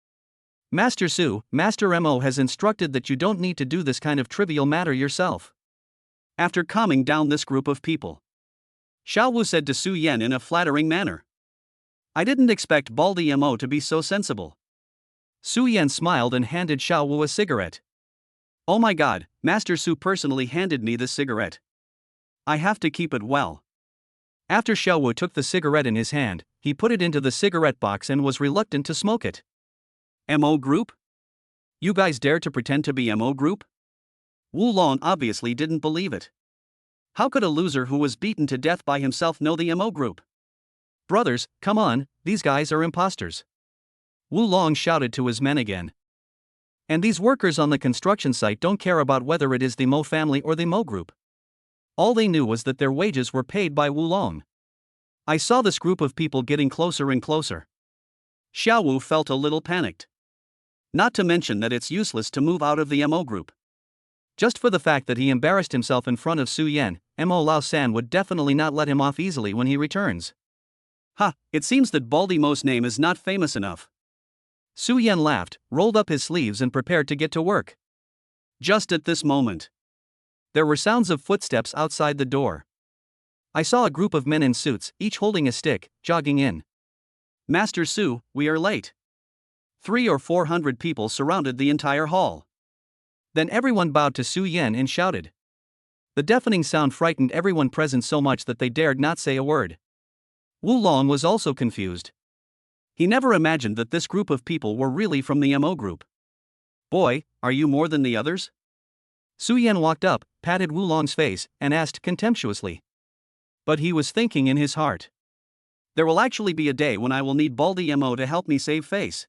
Master Su, Master Mo has instructed that you don't need to do this kind of trivial matter yourself. After calming down this group of people, Xiao Wu said to Su Yan in a flattering manner, I didn't expect Baldy Mo to be so sensible. Su Yan smiled and handed Xiao Wu a cigarette. Oh my god, Master Su personally handed me this cigarette. I have to keep it well. After Xiao Wu took the cigarette in his hand, he put it into the cigarette box and was reluctant to smoke it. MO group? You guys dare to pretend to be MO group? Wu Long obviously didn't believe it. How could a loser who was beaten to death by himself know the MO group? Brothers, come on, these guys are imposters. Wu Long shouted to his men again. And these workers on the construction site don't care about whether it is the Mo family or the Mo group. All they knew was that their wages were paid by Wu Long. I saw this group of people getting closer and closer. Xiao Wu felt a little panicked. Not to mention that it's useless to move out of the MO group. Just for the fact that he embarrassed himself in front of Su Yan, Mo Lao San would definitely not let him off easily when he returns. Ha, it seems that Baldy Mo's name is not famous enough. Su Yan laughed, rolled up his sleeves and prepared to get to work. Just at this moment, there were sounds of footsteps outside the door. I saw a group of men in suits, each holding a stick, jogging in. Master Su, we are late. 300 or 400 people surrounded the entire hall. Then everyone bowed to Su Yan and shouted. The deafening sound frightened everyone present so much that they dared not say a word. Wu Long was also confused. He never imagined that this group of people were really from the MO group. Boy, are you more than the others? Su Yan walked up, patted Wu Long's face, and asked contemptuously. But he was thinking in his heart. There will actually be a day when I will need Baldy MO to help me save face.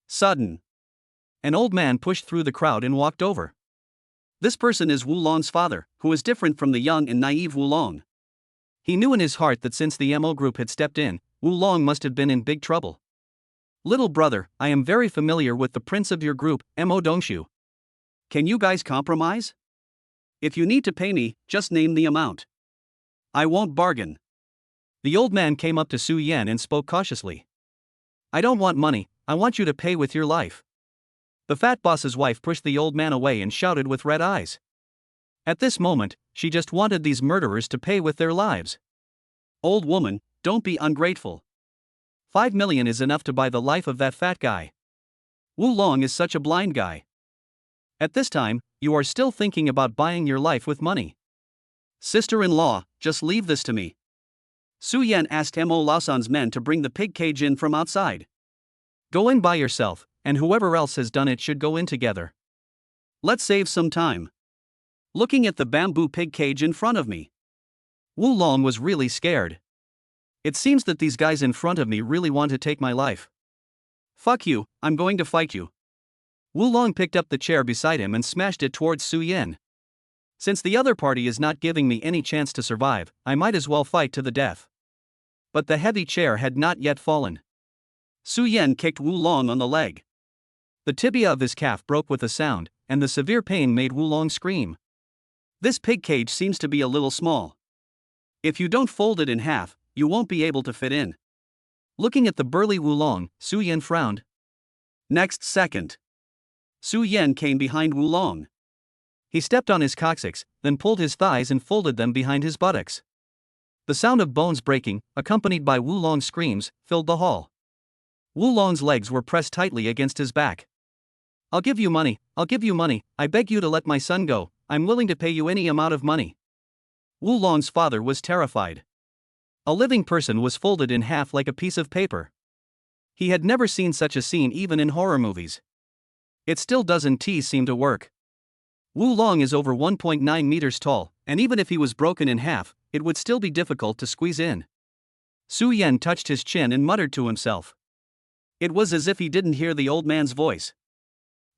Sudden. An old man pushed through the crowd and walked over. This person is Wu Long's father, who is different from the young and naive Wu Long. He knew in his heart that since the MO group had stepped in, Wu Long must have been in big trouble. Little brother, I am very familiar with the prince of your group, MO Dongshu. Can you guys compromise? If you need to pay me, just name the amount. I won't bargain. The old man came up to Su Yan and spoke cautiously. I don't want money, I want you to pay with your life. The fat boss's wife pushed the old man away and shouted with red eyes. At this moment, she just wanted these murderers to pay with their lives. Old woman, don't be ungrateful. 5 million is enough to buy the life of that fat guy. Wu Long is such a blind guy. At this time, you are still thinking about buying your life with money. Sister-in-law, just leave this to me. Su Yan asked Mo Laosan's men to bring the pig cage in from outside. Go in by yourself, and whoever else has done it should go in together. Let's save some time. Looking at the bamboo pig cage in front of me, Wu Long was really scared. It seems that these guys in front of me really want to take my life. Fuck you, I'm going to fight you. Wu Long picked up the chair beside him and smashed it towards Su Yan. Since the other party is not giving me any chance to survive, I might as well fight to the death. But the heavy chair had not yet fallen. Su Yan kicked Wu Long on the leg. The tibia of his calf broke with a sound, and the severe pain made Wu Long scream. This pig cage seems to be a little small. If you don't fold it in half, you won't be able to fit in. Looking at the burly Wu Long, Su Yan frowned. Next second, Su Yan came behind Wu Long. He stepped on his coccyx, then pulled his thighs and folded them behind his buttocks. The sound of bones breaking, accompanied by Wu Long's screams, filled the hall. Wu Long's legs were pressed tightly against his back. I'll give you money, I beg you to let my son go, I'm willing to pay you any amount of money. Wu Long's father was terrified. A living person was folded in half like a piece of paper. He had never seen such a scene even in horror movies. It still doesn't seem to work. Wu Long is over 1.9 meters tall, and even if he was broken in half, it would still be difficult to squeeze in. Su Yan touched his chin and muttered to himself. It was as if he didn't hear the old man's voice.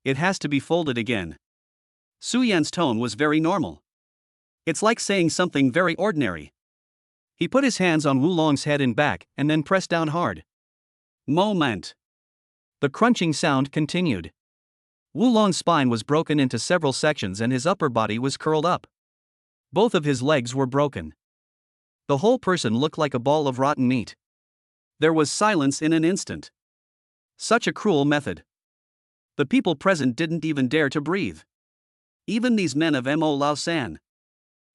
It has to be folded again. Su Yan's tone was very normal. It's like saying something very ordinary. He put his hands on Wu Long's head and back, and then pressed down hard. Moment. The crunching sound continued. Wu Long's spine was broken into several sections and his upper body was curled up. Both of his legs were broken. The whole person looked like a ball of rotten meat. There was silence in an instant. Such a cruel method. The people present didn't even dare to breathe. Even these men of Mo Laosan.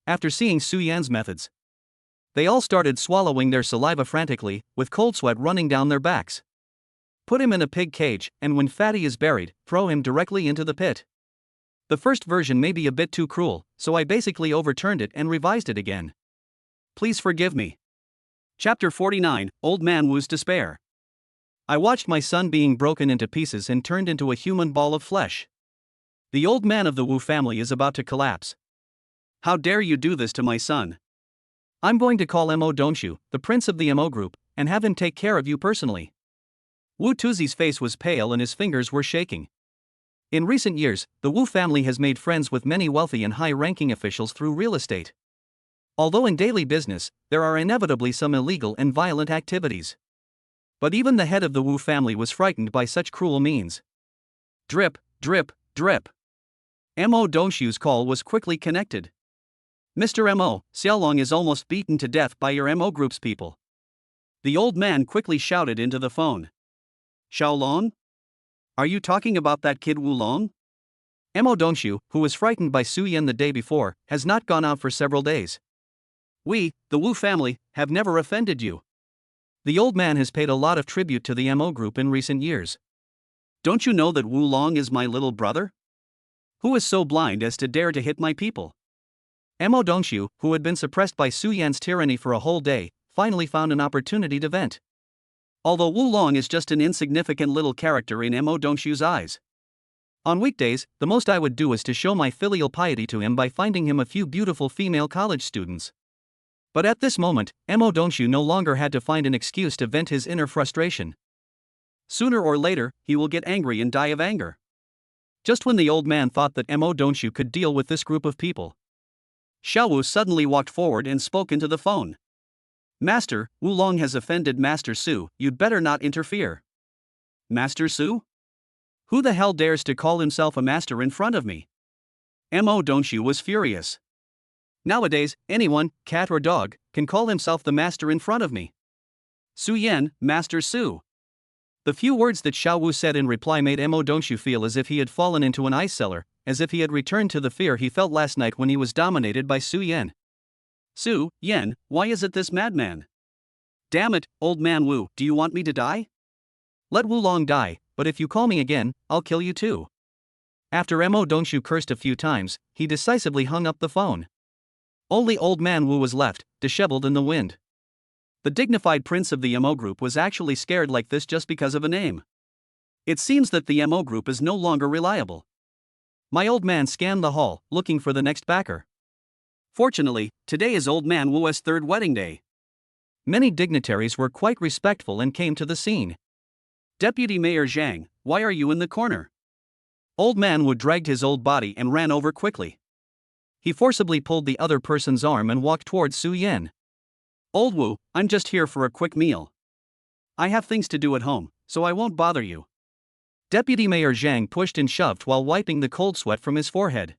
After seeing Su Yan's methods, they all started swallowing their saliva frantically, with cold sweat running down their backs. Put him in a pig cage, and when Fatty is buried, throw him directly into the pit. The first version may be a bit too cruel, so I basically overturned it and revised it again. Please forgive me. Chapter 49, Old Man Wu's Despair. I watched my son being broken into pieces and turned into a human ball of flesh. The old man of the Wu family is about to collapse. How dare you do this to my son? I'm going to call Mo Dongshu, the prince of the Mo group, and have him take care of you personally. Wu Tuzi's face was pale and his fingers were shaking. In recent years, the Wu family has made friends with many wealthy and high-ranking officials through real estate. Although in daily business, there are inevitably some illegal and violent activities. But even the head of the Wu family was frightened by such cruel means. Drip, drip, drip. Mo Dongshu's call was quickly connected. Mr. Mo, Xiaolong is almost beaten to death by your Mo group's people. The old man quickly shouted into the phone. Xiaolong? Are you talking about that kid Wu Long? Mo Dongshu, who was frightened by Su Yan the day before, has not gone out for several days. We, the Wu family, have never offended you. The old man has paid a lot of tribute to the MO group in recent years. Don't you know that Wu Long is my little brother? Who is so blind as to dare to hit my people? Mo Dongxiu, who had been suppressed by Su Yan's tyranny for a whole day, finally found an opportunity to vent. Although Wu Long is just an insignificant little character in Mo Dongxiu's eyes. On weekdays, the most I would do is to show my filial piety to him by finding him a few beautiful female college students. But at this moment, Mo Dongxiu no longer had to find an excuse to vent his inner frustration. Sooner or later, he will get angry and die of anger. Just when the old man thought that Mo Dongxiu could deal with this group of people, Xiao Wu suddenly walked forward and spoke into the phone. Master, Wu Long has offended Master Su, you'd better not interfere. Master Su? Who the hell dares to call himself a master in front of me? Mo Dongxiu was furious. Nowadays, anyone, cat or dog, can call himself the master in front of me. Su Yan, Master Su. The few words that Xiao Wu said in reply made Mo Dongxiu feel as if he had fallen into an ice cellar, as if he had returned to the fear he felt last night when he was dominated by Su Yan. Su Yan, why is it this madman? Damn it, old man Wu, do you want me to die? Let Wu Long die, but if you call me again, I'll kill you too. After Mo Dongxiu cursed a few times, he decisively hung up the phone. Only old man Wu was left, disheveled in the wind. The dignified prince of the Mo group was actually scared like this just because of a name. It seems that the Mo group is no longer reliable. My old man scanned the hall, looking for the next backer. Fortunately, today is old man Wu's third wedding day. Many dignitaries were quite respectful and came to the scene. Deputy Mayor Zhang, why are you in the corner? Old man Wu dragged his old body and ran over quickly. He forcibly pulled the other person's arm and walked towards Su Yan. Old Wu, I'm just here for a quick meal. I have things to do at home, so I won't bother you. Deputy Mayor Zhang pushed and shoved while wiping the cold sweat from his forehead.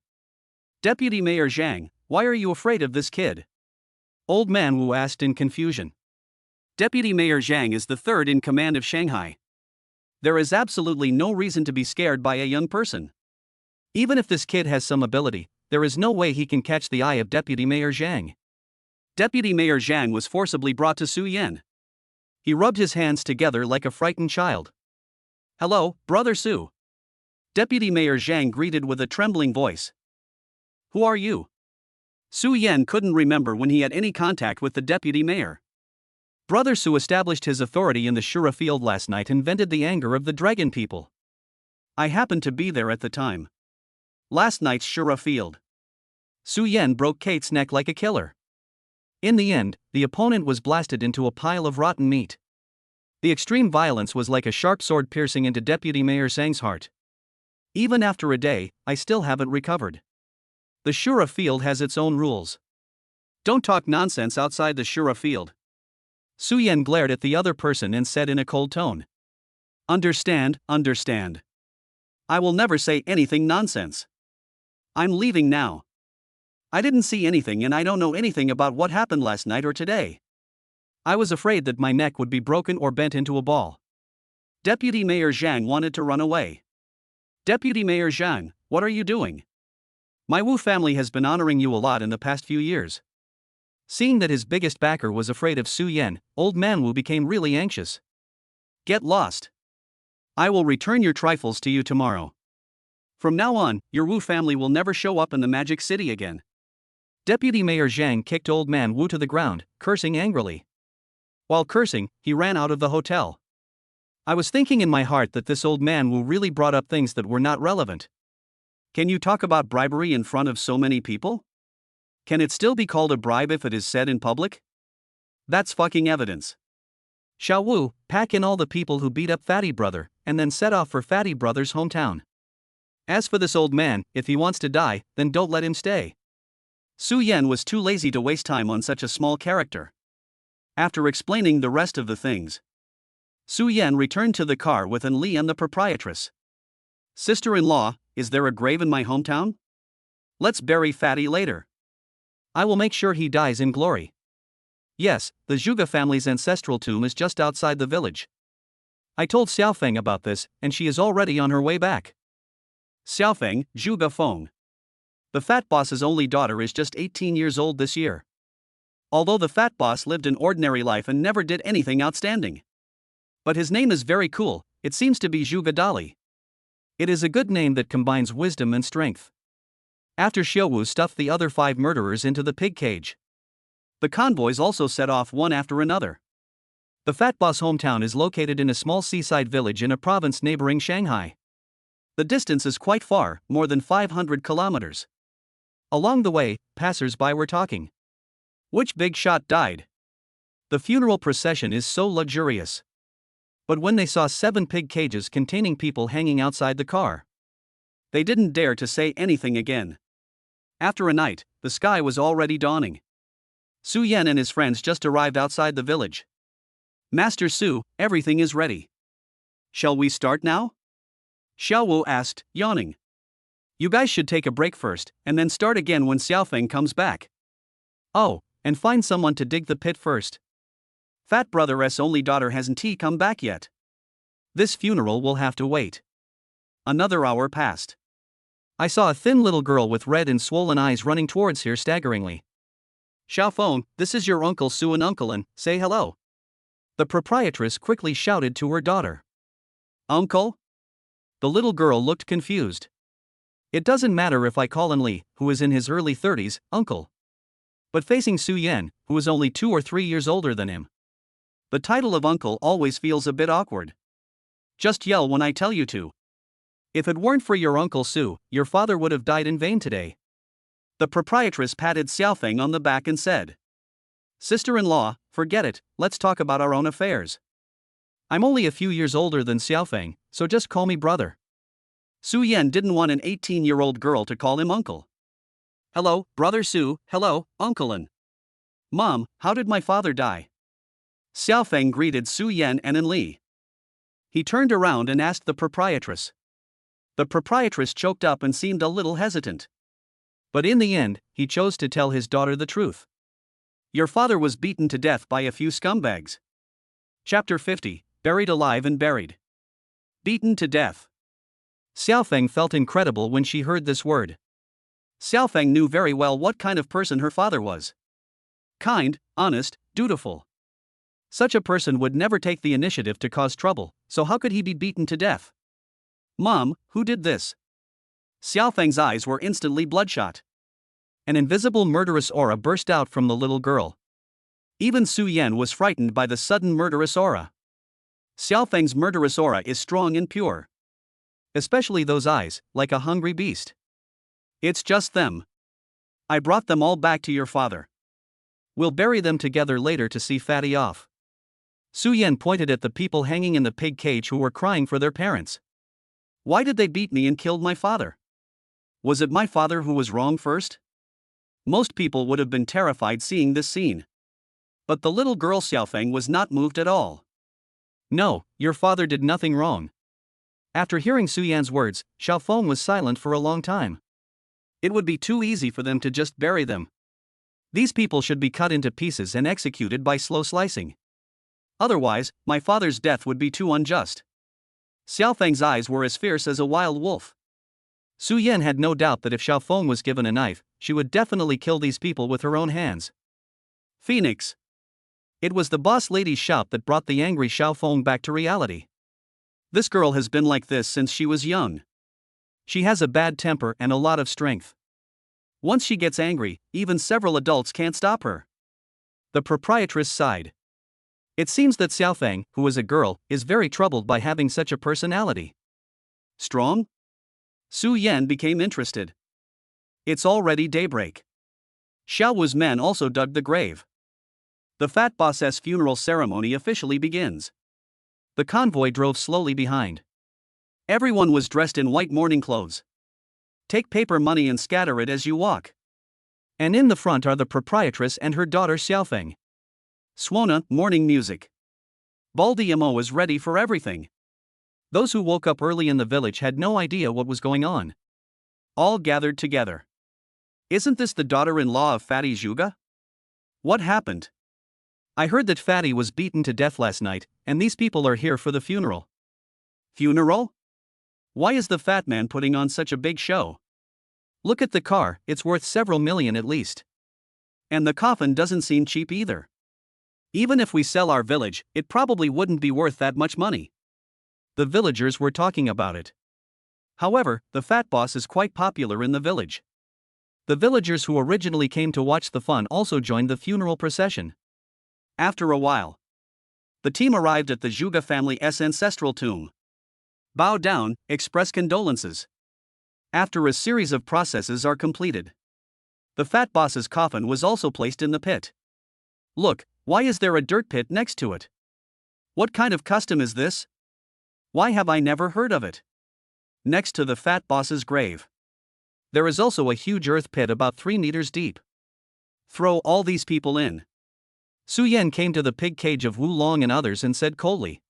Deputy Mayor Zhang, why are you afraid of this kid? Old man Wu asked in confusion. Deputy Mayor Zhang is the third in command of Shanghai. There is absolutely no reason to be scared by a young person. Even if this kid has some ability, there is no way he can catch the eye of Deputy Mayor Zhang. Deputy Mayor Zhang was forcibly brought to Su Yan. He rubbed his hands together like a frightened child. Hello, Brother Su. Deputy Mayor Zhang greeted with a trembling voice. Who are you? Su Yan couldn't remember when he had any contact with the deputy mayor. Brother Su established his authority in the Shura field last night and vented the anger of the dragon people. I happened to be there at the time. Last night's Shura field. Su Yan broke Kate's neck like a killer. In the end, the opponent was blasted into a pile of rotten meat. The extreme violence was like a sharp sword piercing into Deputy Mayor Zhang's heart. Even after a day, I still haven't recovered. The Shura field has its own rules. Don't talk nonsense outside the Shura field. Su Yan glared at the other person and said in a cold tone. Understand. I will never say anything nonsense. I'm leaving now. I didn't see anything and I don't know anything about what happened last night or today. I was afraid that my neck would be broken or bent into a ball. Deputy Mayor Zhang wanted to run away. Deputy Mayor Zhang, what are you doing? My Wu family has been honoring you a lot in the past few years. Seeing that his biggest backer was afraid of Su Yan, old man Wu became really anxious. Get lost. I will return your trifles to you tomorrow. From now on, your Wu family will never show up in the Magic City again. Deputy Mayor Zhang kicked old man Wu to the ground, cursing angrily. While cursing, he ran out of the hotel. I was thinking in my heart that this old man Wu really brought up things that were not relevant. Can you talk about bribery in front of so many people? Can it still be called a bribe if it is said in public? That's fucking evidence. Xiao Wu, pack in all the people who beat up Fatty Brother, and then set off for Fatty Brother's hometown. As for this old man, if he wants to die, then don't let him stay. Su Yan was too lazy to waste time on such a small character. After explaining the rest of the things, Su Yan returned to the car with An Li and the proprietress. Sister-in-law, is there a grave in my hometown? Let's bury Fatty later. I will make sure he dies in glory. Yes, the Zhuge family's ancestral tomb is just outside the village. I told Xiaofeng about this, and she is already on her way back. Xiaofeng, Zhuge Feng. The fat boss's only daughter is just 18 years old this year. Although the fat boss lived an ordinary life and never did anything outstanding. But his name is very cool, it seems to be Zhuge Dali. It is a good name that combines wisdom and strength. After Xiaowu stuffed the other 5 murderers into the pig cage, the convoys also set off one after another. The fat boss' hometown is located in a small seaside village in a province neighboring Shanghai. The distance is quite far, more than 500 kilometers. Along the way, passers-by were talking. Which big shot died? The funeral procession is so luxurious. But when they saw 7 pig cages containing people hanging outside the car, they didn't dare to say anything again. After a night, the sky was already dawning. Su Yan and his friends just arrived outside the village. Master Su, everything is ready. Shall we start now? Xiaowu asked, yawning. You guys should take a break first, and then start again when Xiaofeng comes back. Oh, and find someone to dig the pit first. Fat brother's only daughter hasn't come back yet. This funeral will have to wait. Another hour passed. I saw a thin little girl with red and swollen eyes running towards here staggeringly. Xiaofeng, this is your uncle Su and Uncle An, say hello. The proprietress quickly shouted to her daughter. Uncle? The little girl looked confused. It doesn't matter if I call An, who is in his early 30s, uncle. But facing Su Yan, who is only 2 or 3 years older than him, the title of uncle always feels a bit awkward. Just yell when I tell you to. If it weren't for your Uncle Su, your father would have died in vain today. The proprietress patted Xiaofeng on the back and said, Sister-in-law, forget it, let's talk about our own affairs. I'm only a few years older than Xiaofeng, so just call me brother. Su Yan didn't want an 18-year-old girl to call him uncle. Hello, Brother Su, hello, Uncle An. Mom, how did my father die? Xiaofeng greeted Su Yan and An Li. He turned around and asked the proprietress. The proprietress choked up and seemed a little hesitant. But in the end, he chose to tell his daughter the truth. Your father was beaten to death by a few scumbags. Chapter 50, Buried Alive and Buried. Beaten to death. Xiaofeng felt incredible when she heard this word. Xiaofeng knew very well what kind of person her father was. Kind, honest, dutiful. Such a person would never take the initiative to cause trouble, so how could he be beaten to death? Mom, who did this? Xiaofeng's eyes were instantly bloodshot. An invisible murderous aura burst out from the little girl. Even Su Yan was frightened by the sudden murderous aura. Xiaofeng's murderous aura is strong and pure. Especially those eyes, like a hungry beast. It's just them. I brought them all back to your father. We'll bury them together later to see Fatty off. Su Yan pointed at the people hanging in the pig cage who were crying for their parents. Why did they beat me and killed my father? Was it my father who was wrong first? Most people would have been terrified seeing this scene. But the little girl Xiaofeng was not moved at all. No, your father did nothing wrong. After hearing Su Yan's words, Xiaofeng was silent for a long time. It would be too easy for them to just bury them. These people should be cut into pieces and executed by slow slicing. Otherwise, my father's death would be too unjust. Xiaofeng's eyes were as fierce as a wild wolf. Su Yan had no doubt that if Xiaofeng was given a knife, she would definitely kill these people with her own hands. Phoenix. It was the boss lady's shop that brought the angry Xiaofeng back to reality. This girl has been like this since she was young. She has a bad temper and a lot of strength. Once she gets angry, even several adults can't stop her. The proprietress sighed. It seems that Xiaofeng, who is a girl, is very troubled by having such a personality. Strong? Su Yan became interested. It's already daybreak. Xiaowu's men also dug the grave. The fat boss's funeral ceremony officially begins. The convoy drove slowly behind. Everyone was dressed in white mourning clothes. Take paper money and scatter it as you walk. And in the front are the proprietress and her daughter Xiaofeng. Suona, morning music. Baldi Imo is ready for everything. Those who woke up early in the village had no idea what was going on. All gathered together. Isn't this the daughter-in-law of Fatty Zhuge? What happened? I heard that Fatty was beaten to death last night, and these people are here for the funeral. Funeral? Why is the fat man putting on such a big show? Look at the car, it's worth several million at least. And the coffin doesn't seem cheap either. Even if we sell our village, it probably wouldn't be worth that much money. The villagers were talking about it. However, the fat boss is quite popular in the village. The villagers who originally came to watch the fun also joined the funeral procession. After a while, the team arrived at the Zhuge family's ancestral tomb. Bow down, express condolences. After a series of processes are completed, the fat boss's coffin was also placed in the pit. Look, why is there a dirt pit next to it? What kind of custom is this? Why have I never heard of it? Next to the fat boss's grave, there is also a huge earth pit about 3 meters deep. Throw all these people in. Su Yan came to the pig cage of Wu Long and others and said coldly.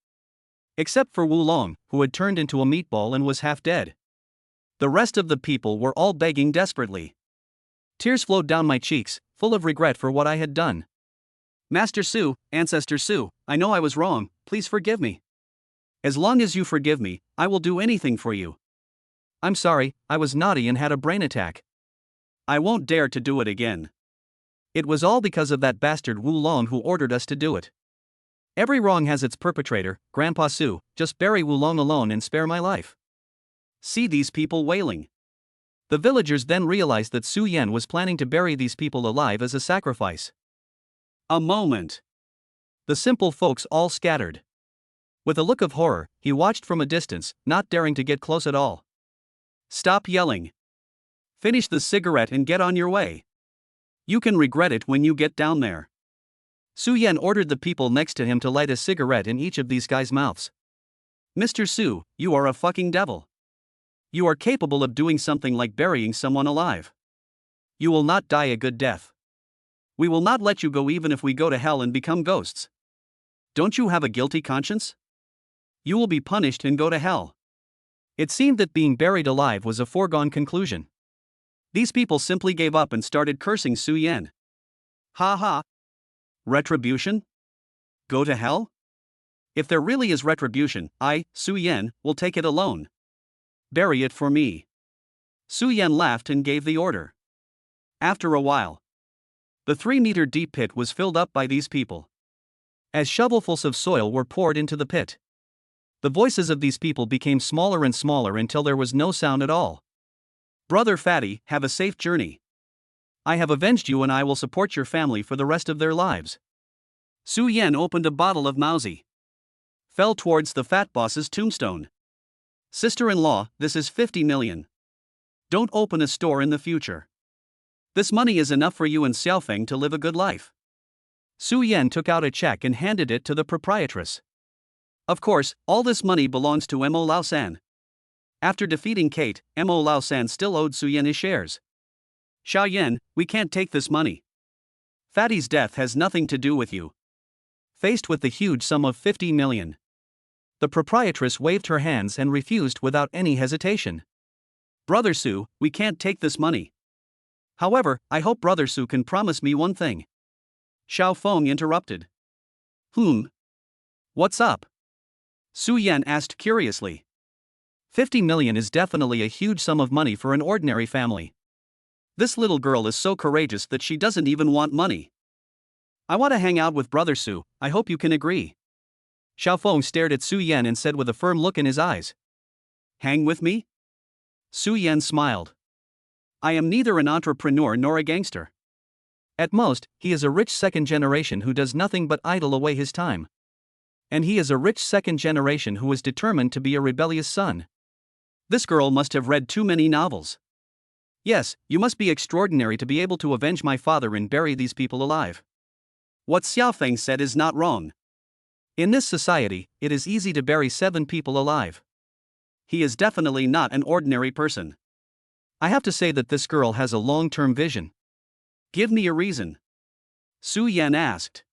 Except for Wu Long, who had turned into a meatball and was half dead. The rest of the people were all begging desperately. Tears flowed down my cheeks, full of regret for what I had done. Master Su, Ancestor Su, I know I was wrong, please forgive me. As long as you forgive me, I will do anything for you. I'm sorry, I was naughty and had a brain attack. I won't dare to do it again. It was all because of that bastard Wu Long who ordered us to do it. Every wrong has its perpetrator, Grandpa Su, just bury Wu Long alone and spare my life. See these people wailing. The villagers then realized that Su Yan was planning to bury these people alive as a sacrifice. A moment. The simple folks all scattered. With a look of horror, he watched from a distance, not daring to get close at all. Stop yelling. Finish the cigarette and get on your way. You can regret it when you get down there. Su Yan ordered the people next to him to light a cigarette in each of these guys' mouths. Mr. Su, you are a fucking devil. You are capable of doing something like burying someone alive. You will not die a good death. We will not let you go even if we go to hell and become ghosts. Don't you have a guilty conscience? You will be punished and go to hell. It seemed that being buried alive was a foregone conclusion. These people simply gave up and started cursing Su Yan. Ha ha. Retribution? Go to hell? If there really is retribution, I, Su Yan, will take it alone. Bury it for me. Su Yan laughed and gave the order. After a while, the 3-meter deep pit was filled up by these people. As shovelfuls of soil were poured into the pit, the voices of these people became smaller and smaller until there was no sound at all. Brother Fatty, have a safe journey. I have avenged you and I will support your family for the rest of their lives. Su Yan opened a bottle of Mauzi. Fell towards the fat boss's tombstone. Sister-in-law, this is 50 million. Don't open a store in the future. This money is enough for you and Xiaofeng to live a good life. Su Yan took out a check and handed it to the proprietress. Of course, all this money belongs to Mo Lao San. After defeating Kate, Mo Lao San still owed Su Yan his shares. Xiao Yan, we can't take this money. Fatty's death has nothing to do with you. Faced with the huge sum of 50 million, the proprietress waved her hands and refused without any hesitation. Brother Su, we can't take this money. However, I hope Brother Su can promise me one thing. Xiao Feng interrupted. What's up? Su Yan asked curiously. 50 million is definitely a huge sum of money for an ordinary family. This little girl is so courageous that she doesn't even want money. I want to hang out with Brother Su, I hope you can agree. Xiao Feng stared at Su Yan and said with a firm look in his eyes. Hang with me? Su Yan smiled. I am neither an entrepreneur nor a gangster. At most, he is a rich second generation who does nothing but idle away his time. And he is a rich second generation who is determined to be a rebellious son. This girl must have read too many novels. Yes, you must be extraordinary to be able to avenge my father and bury these people alive. What Xiaofeng said is not wrong. In this society, it is easy to bury 7 people alive. He is definitely not an ordinary person. I have to say that this girl has a long-term vision. Give me a reason. Su Yan asked.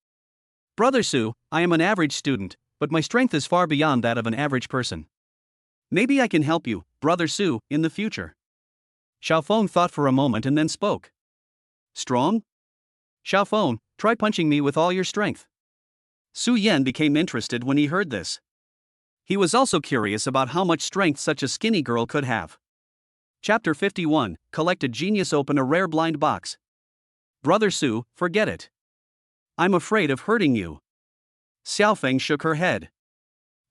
Brother Su, I am an average student, but my strength is far beyond that of an average person. Maybe I can help you, Brother Su, in the future. Xiao Feng thought for a moment and then spoke. Strong? Xiao Feng, try punching me with all your strength. Su Yan became interested when he heard this. He was also curious about how much strength such a skinny girl could have. Chapter 51, Collect a Genius, Open a Rare Blind Box. Brother Su, forget it. I'm afraid of hurting you. Xiaofeng shook her head.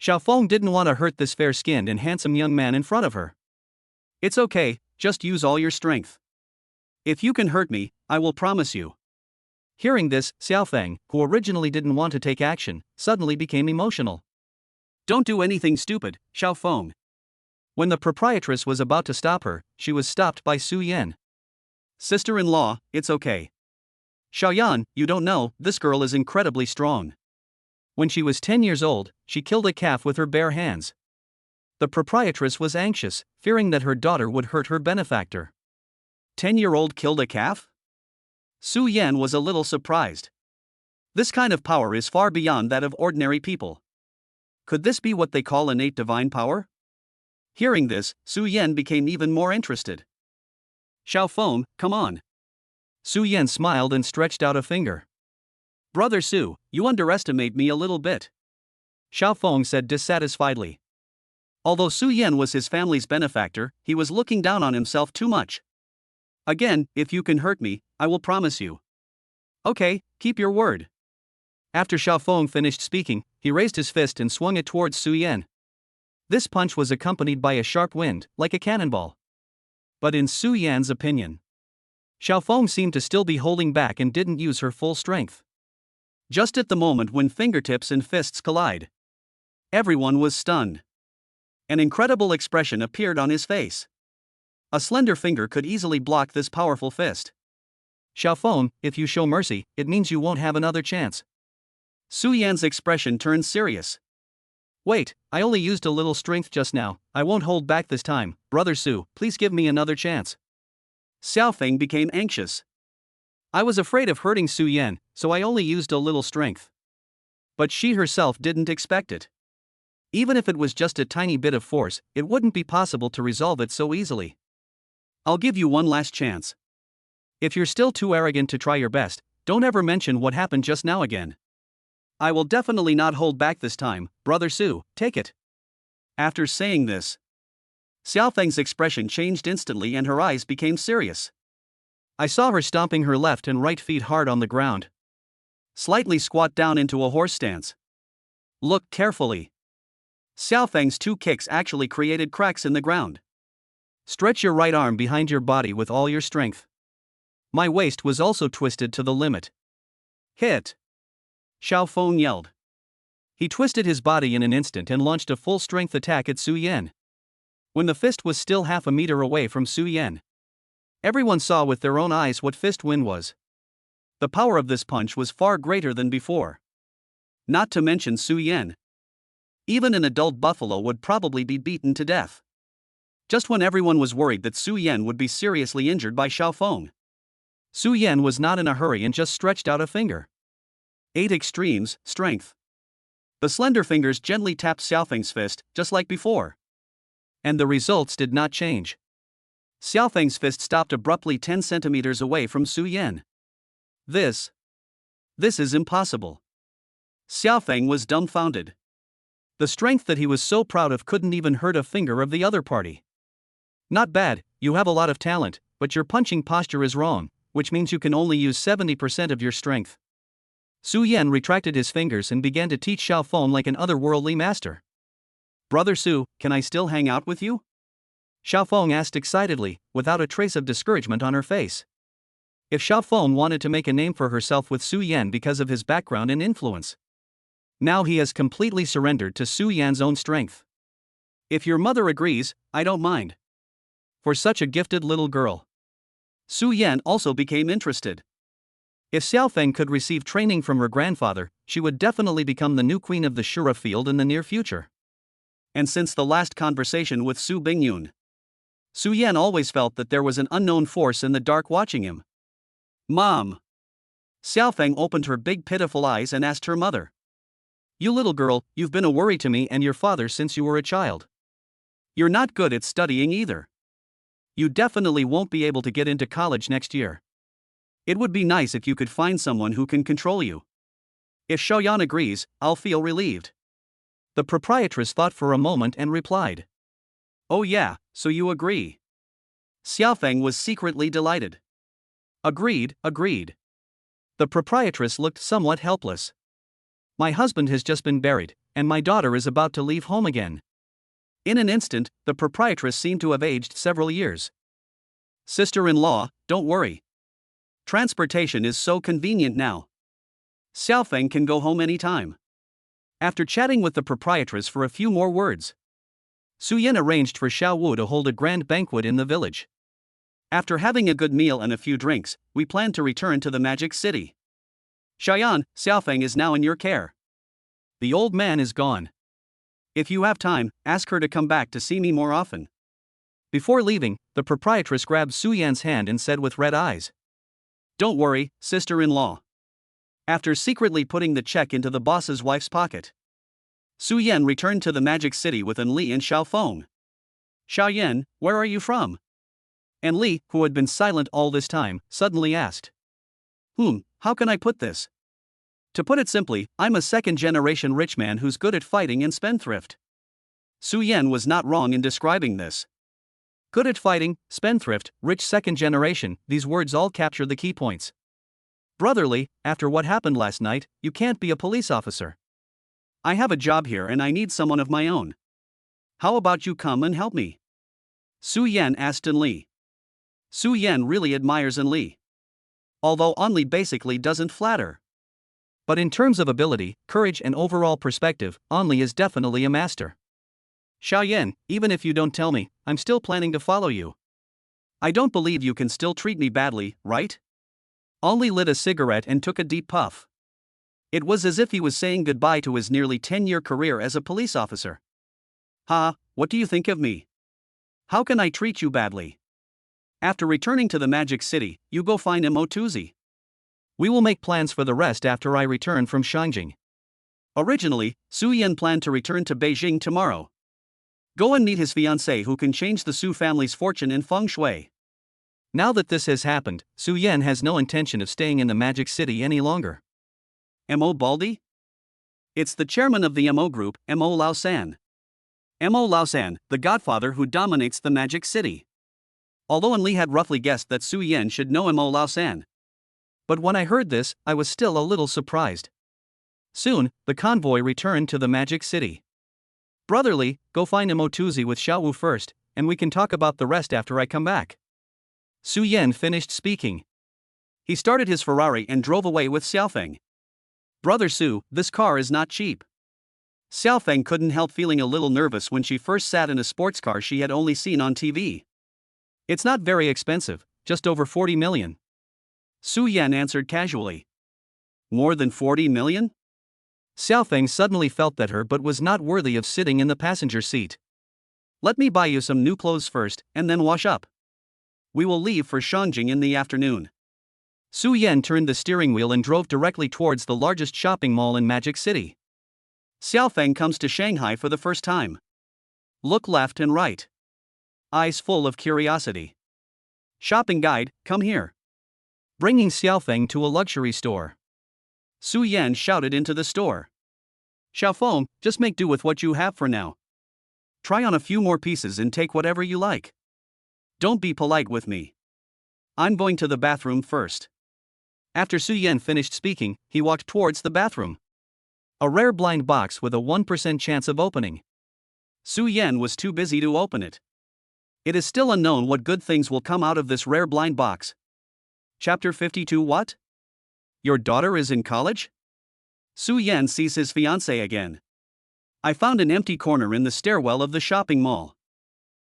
Xiaofeng didn't want to hurt this fair-skinned and handsome young man in front of her. It's okay, just use all your strength. If you can hurt me, I will promise you. Hearing this, Xiaofeng, who originally didn't want to take action, suddenly became emotional. Don't do anything stupid, Xiaofeng. When the proprietress was about to stop her, she was stopped by Su Yan. Sister-in-law, it's okay. Xiaoyan, you don't know, this girl is incredibly strong. When she was 10 years old, she killed a calf with her bare hands. The proprietress was anxious, fearing that her daughter would hurt her benefactor. 10-year-old killed a calf? Su Yan was a little surprised. This kind of power is far beyond that of ordinary people. Could this be what they call innate divine power? Hearing this, Su Yan became even more interested. Xiaofeng, come on. Su Yan smiled and stretched out a finger. Brother Su, you underestimate me a little bit. Xiaofeng said dissatisfiedly. Although Su Yan was his family's benefactor, he was looking down on himself too much. Again, if you can hurt me, I will promise you. Okay, keep your word. After Xiaofeng finished speaking, he raised his fist and swung it towards Su Yan. This punch was accompanied by a sharp wind, like a cannonball. But in Su Yan's opinion, Xiaofeng seemed to still be holding back and didn't use her full strength. Just at the moment when fingertips and fists collide, everyone was stunned. An incredible expression appeared on his face. A slender finger could easily block this powerful fist. Xiaofeng, if you show mercy, it means you won't have another chance. Su Yan's expression turned serious. Wait, I only used a little strength just now, I won't hold back this time, Brother Su, please give me another chance. Xiaofeng became anxious. I was afraid of hurting Su Yan, so I only used a little strength. But she herself didn't expect it. Even if it was just a tiny bit of force, it wouldn't be possible to resolve it so easily. I'll give you one last chance. If you're still too arrogant to try your best, don't ever mention what happened just now again. I will definitely not hold back this time, Brother Su, take it. After saying this, Xiaofeng's expression changed instantly and her eyes became serious. I saw her stomping her left and right feet hard on the ground. Slightly squat down into a horse stance. Look carefully. Xiaofeng's two kicks actually created cracks in the ground. Stretch your right arm behind your body with all your strength. My waist was also twisted to the limit. Hit! Xiaofeng yelled. He twisted his body in an instant and launched a full-strength attack at Su Yan. When the fist was still half a meter away from Su Yan, everyone saw with their own eyes what fist wind was. The power of this punch was far greater than before. Not to mention Su Yan. Even an adult buffalo would probably be beaten to death. Just when everyone was worried that Su Yan would be seriously injured by Xiaofeng, Su Yan was not in a hurry and just stretched out a finger. 8 extremes, strength. The slender fingers gently tapped Xiaofeng's fist, just like before. And the results did not change. Xiaofeng's fist stopped abruptly 10 centimeters away from Su Yan. This is impossible. Xiaofeng was dumbfounded. The strength that he was so proud of couldn't even hurt a finger of the other party. Not bad, you have a lot of talent, but your punching posture is wrong, which means you can only use 70% of your strength. Su Yan retracted his fingers and began to teach Xiaofeng like an otherworldly master. Brother Su, can I still hang out with you? Xiaofeng asked excitedly, without a trace of discouragement on her face. If Xiaofeng wanted to make a name for herself with Su Yan because of his background and influence, now he has completely surrendered to Su Yan's own strength. If your mother agrees, I don't mind. For such a gifted little girl. Su Yan also became interested. If Xiaofeng could receive training from her grandfather, she would definitely become the new queen of the Shura field in the near future. And since the last conversation with Su Bingyun, Su Yan always felt that there was an unknown force in the dark watching him. Mom! Xiaofeng opened her big pitiful eyes and asked her mother. You little girl, you've been a worry to me and your father since you were a child. You're not good at studying either. You definitely won't be able to get into college next year. It would be nice if you could find someone who can control you. If Xiaoyan agrees, I'll feel relieved. The proprietress thought for a moment and replied. Oh yeah, so you agree. Xiaofeng was secretly delighted. Agreed. The proprietress looked somewhat helpless. My husband has just been buried, and my daughter is about to leave home again. In an instant, the proprietress seemed to have aged several years. Sister-in-law, don't worry. Transportation is so convenient now. Xiaofeng can go home anytime. After chatting with the proprietress for a few more words, Su Yan arranged for Xiao Wu to hold a grand banquet in the village. After having a good meal and a few drinks, we planned to return to the Magic City. Xiaoyan, Xiaofeng is now in your care. The old man is gone. If you have time, ask her to come back to see me more often. Before leaving, the proprietress grabbed Su Yan's hand and said with red eyes, Don't worry, sister-in-law. After secretly putting the check into the boss's wife's pocket, Su Yan returned to the Magic City with Li and Xiaofeng. Xiaoyan, where are you from? And Li, who had been silent all this time, suddenly asked. How can I put this? To put it simply, I'm a second-generation rich man who's good at fighting and spendthrift. Su Yan was not wrong in describing this. Good at fighting, spendthrift, rich second generation, these words all capture the key points. Brotherly, after what happened last night, you can't be a police officer. I have a job here and I need someone of my own. How about you come and help me? Su Yan asked Li. Su Yan really admires Li. Although Li basically doesn't flatter. But in terms of ability, courage and overall perspective, Li is definitely a master. Xiaoyan, even if you don't tell me, I'm still planning to follow you. I don't believe you can still treat me badly, right? Li lit a cigarette and took a deep puff. It was as if he was saying goodbye to his nearly 10-year career as a police officer. What do you think of me? How can I treat you badly? After returning to the Magic City, you go find Tuzi. We will make plans for the rest after I return from Shangjing. Originally, Su Yan planned to return to Beijing tomorrow. Go and meet his fiancée who can change the Su family's fortune in feng shui. Now that this has happened, Su Yan has no intention of staying in the Magic City any longer. Mo Baldi? It's the chairman of the Mo Group, Mo Laosan. Mo Laosan, the godfather who dominates the Magic City. Although Li had roughly guessed that Su Yan should know Mo Laosan. But when I heard this, I was still a little surprised. Soon, the convoy returned to the Magic City. Brotherly, go find Tuzi with Xiao Wu first, and we can talk about the rest after I come back. Su Yan finished speaking. He started his Ferrari and drove away with Xiaofeng. Brother Su, this car is not cheap. Xiaofeng couldn't help feeling a little nervous when she first sat in a sports car she had only seen on TV. It's not very expensive, just over 40 million. Su Yan answered casually. More than 40 million? Xiaofeng suddenly felt that her butt was not worthy of sitting in the passenger seat. Let me buy you some new clothes first, and then wash up. We will leave for Shangjing in the afternoon. Su Yan turned the steering wheel and drove directly towards the largest shopping mall in Magic City. Xiaofeng comes to Shanghai for the first time. Look left and right. Eyes full of curiosity. Shopping guide, come here. Bringing Xiaofeng to a luxury store. Su Yan shouted into the store. Xiaofeng, just make do with what you have for now. Try on a few more pieces and take whatever you like. Don't be polite with me. I'm going to the bathroom first. After Su Yan finished speaking, he walked towards the bathroom. A rare blind box with a 1% chance of opening. Su Yan was too busy to open it. It is still unknown what good things will come out of this rare blind box. Chapter 52. What? Your daughter is in college? Su Yan sees his fiancée again. I found an empty corner in the stairwell of the shopping mall.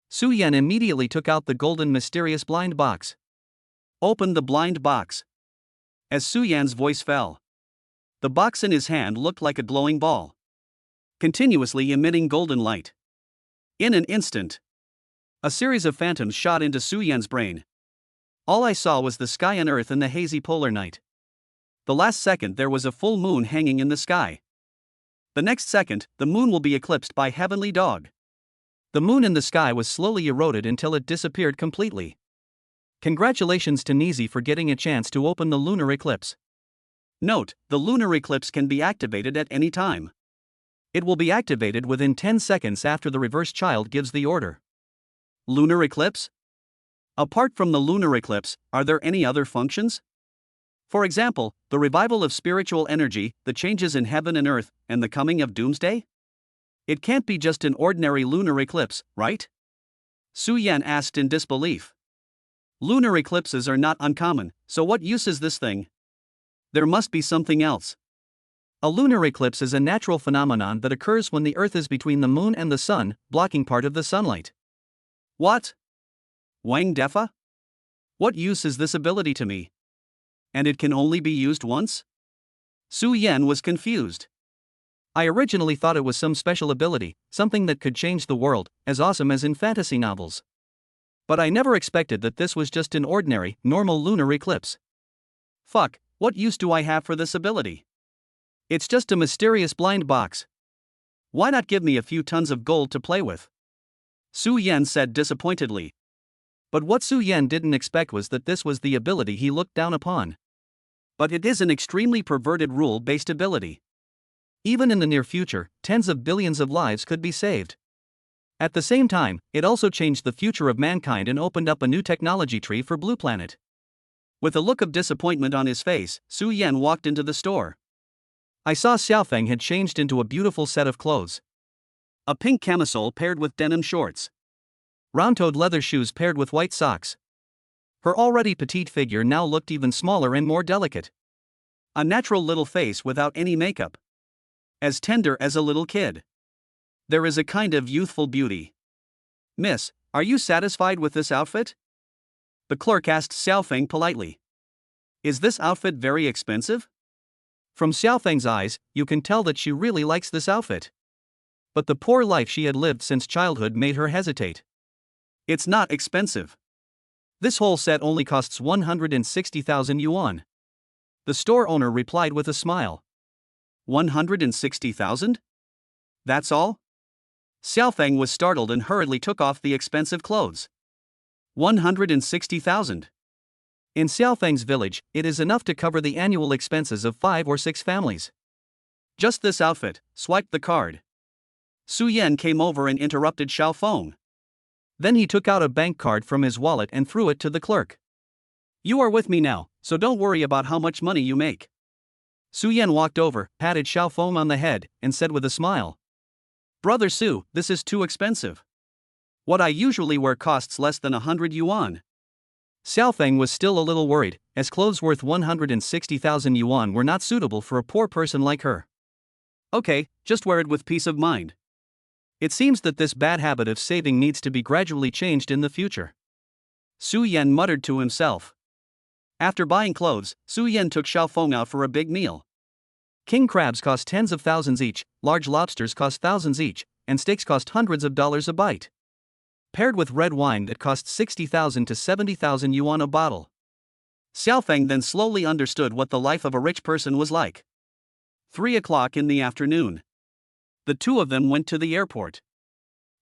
Su Yan immediately took out the golden mysterious blind box. Open the blind box. As Su Yan's voice fell, the box in his hand looked like a glowing ball, continuously emitting golden light. In an instant, a series of phantoms shot into Su Yan's brain. All I saw was the sky and earth in the hazy polar night. The last second there was a full moon hanging in the sky. The next second, the moon will be eclipsed by heavenly dog. The moon in the sky was slowly eroded until it disappeared completely. Congratulations to Nizi for getting a chance to open the lunar eclipse. Note, the lunar eclipse can be activated at any time. It will be activated within 10 seconds after the reverse child gives the order. Lunar eclipse? Apart from the lunar eclipse, are there any other functions? For example, the revival of spiritual energy, the changes in heaven and earth, and the coming of doomsday? It can't be just an ordinary lunar eclipse, right? Su Yan asked in disbelief. Lunar eclipses are not uncommon, so what use is this thing? There must be something else. A lunar eclipse is a natural phenomenon that occurs when the Earth is between the Moon and the Sun, blocking part of the sunlight. What? Wang Defa? What use is this ability to me? And it can only be used once? Su Yan was confused. I originally thought it was some special ability, something that could change the world, as awesome as in fantasy novels. But I never expected that this was just an ordinary, normal lunar eclipse. Fuck, what use do I have for this ability? It's just a mysterious blind box. Why not give me a few tons of gold to play with? Su Yan said disappointedly. But what Su Yan didn't expect was that this was the ability he looked down upon. But it is an extremely perverted rule-based ability. Even in the near future, tens of billions of lives could be saved. At the same time, it also changed the future of mankind and opened up a new technology tree for Blue Planet. With a look of disappointment on his face, Su Yan walked into the store. I saw Xiaofeng had changed into a beautiful set of clothes. A pink camisole paired with denim shorts. Round-toed leather shoes paired with white socks. Her already petite figure now looked even smaller and more delicate. A natural little face without any makeup. As tender as a little kid. There is a kind of youthful beauty. Miss, are you satisfied with this outfit? The clerk asked Xiaofeng politely. Is this outfit very expensive? From Xiaofeng's eyes, you can tell that she really likes this outfit. But the poor life she had lived since childhood made her hesitate. It's not expensive. This whole set only costs 160,000 yuan. The store owner replied with a smile. 160,000? That's all? Xiaofeng was startled and hurriedly took off the expensive clothes. 160,000. In Xiaofeng's village, it is enough to cover the annual expenses of 5 or 6 families. Just this outfit, swiped the card. Su Yan came over and interrupted Xiaofeng. Then he took out a bank card from his wallet and threw it to the clerk. You are with me now, so don't worry about how much money you make. Su Yan walked over, patted Xiaofeng on the head, and said with a smile. Brother Su, this is too expensive. What I usually wear costs less than 100 yuan. Xiaofeng was still a little worried, as clothes worth 160,000 yuan were not suitable for a poor person like her. Okay, just wear it with peace of mind. It seems that this bad habit of saving needs to be gradually changed in the future. Su Yan muttered to himself. After buying clothes, Su Yan took Xiaofeng out for a big meal. King crabs cost tens of thousands each, large lobsters cost thousands each, and steaks cost hundreds of dollars a bite. Paired with red wine that costs 60,000 to 70,000 yuan a bottle. Xiaofeng then slowly understood what the life of a rich person was like. 3 o'clock in the afternoon. The two of them went to the airport.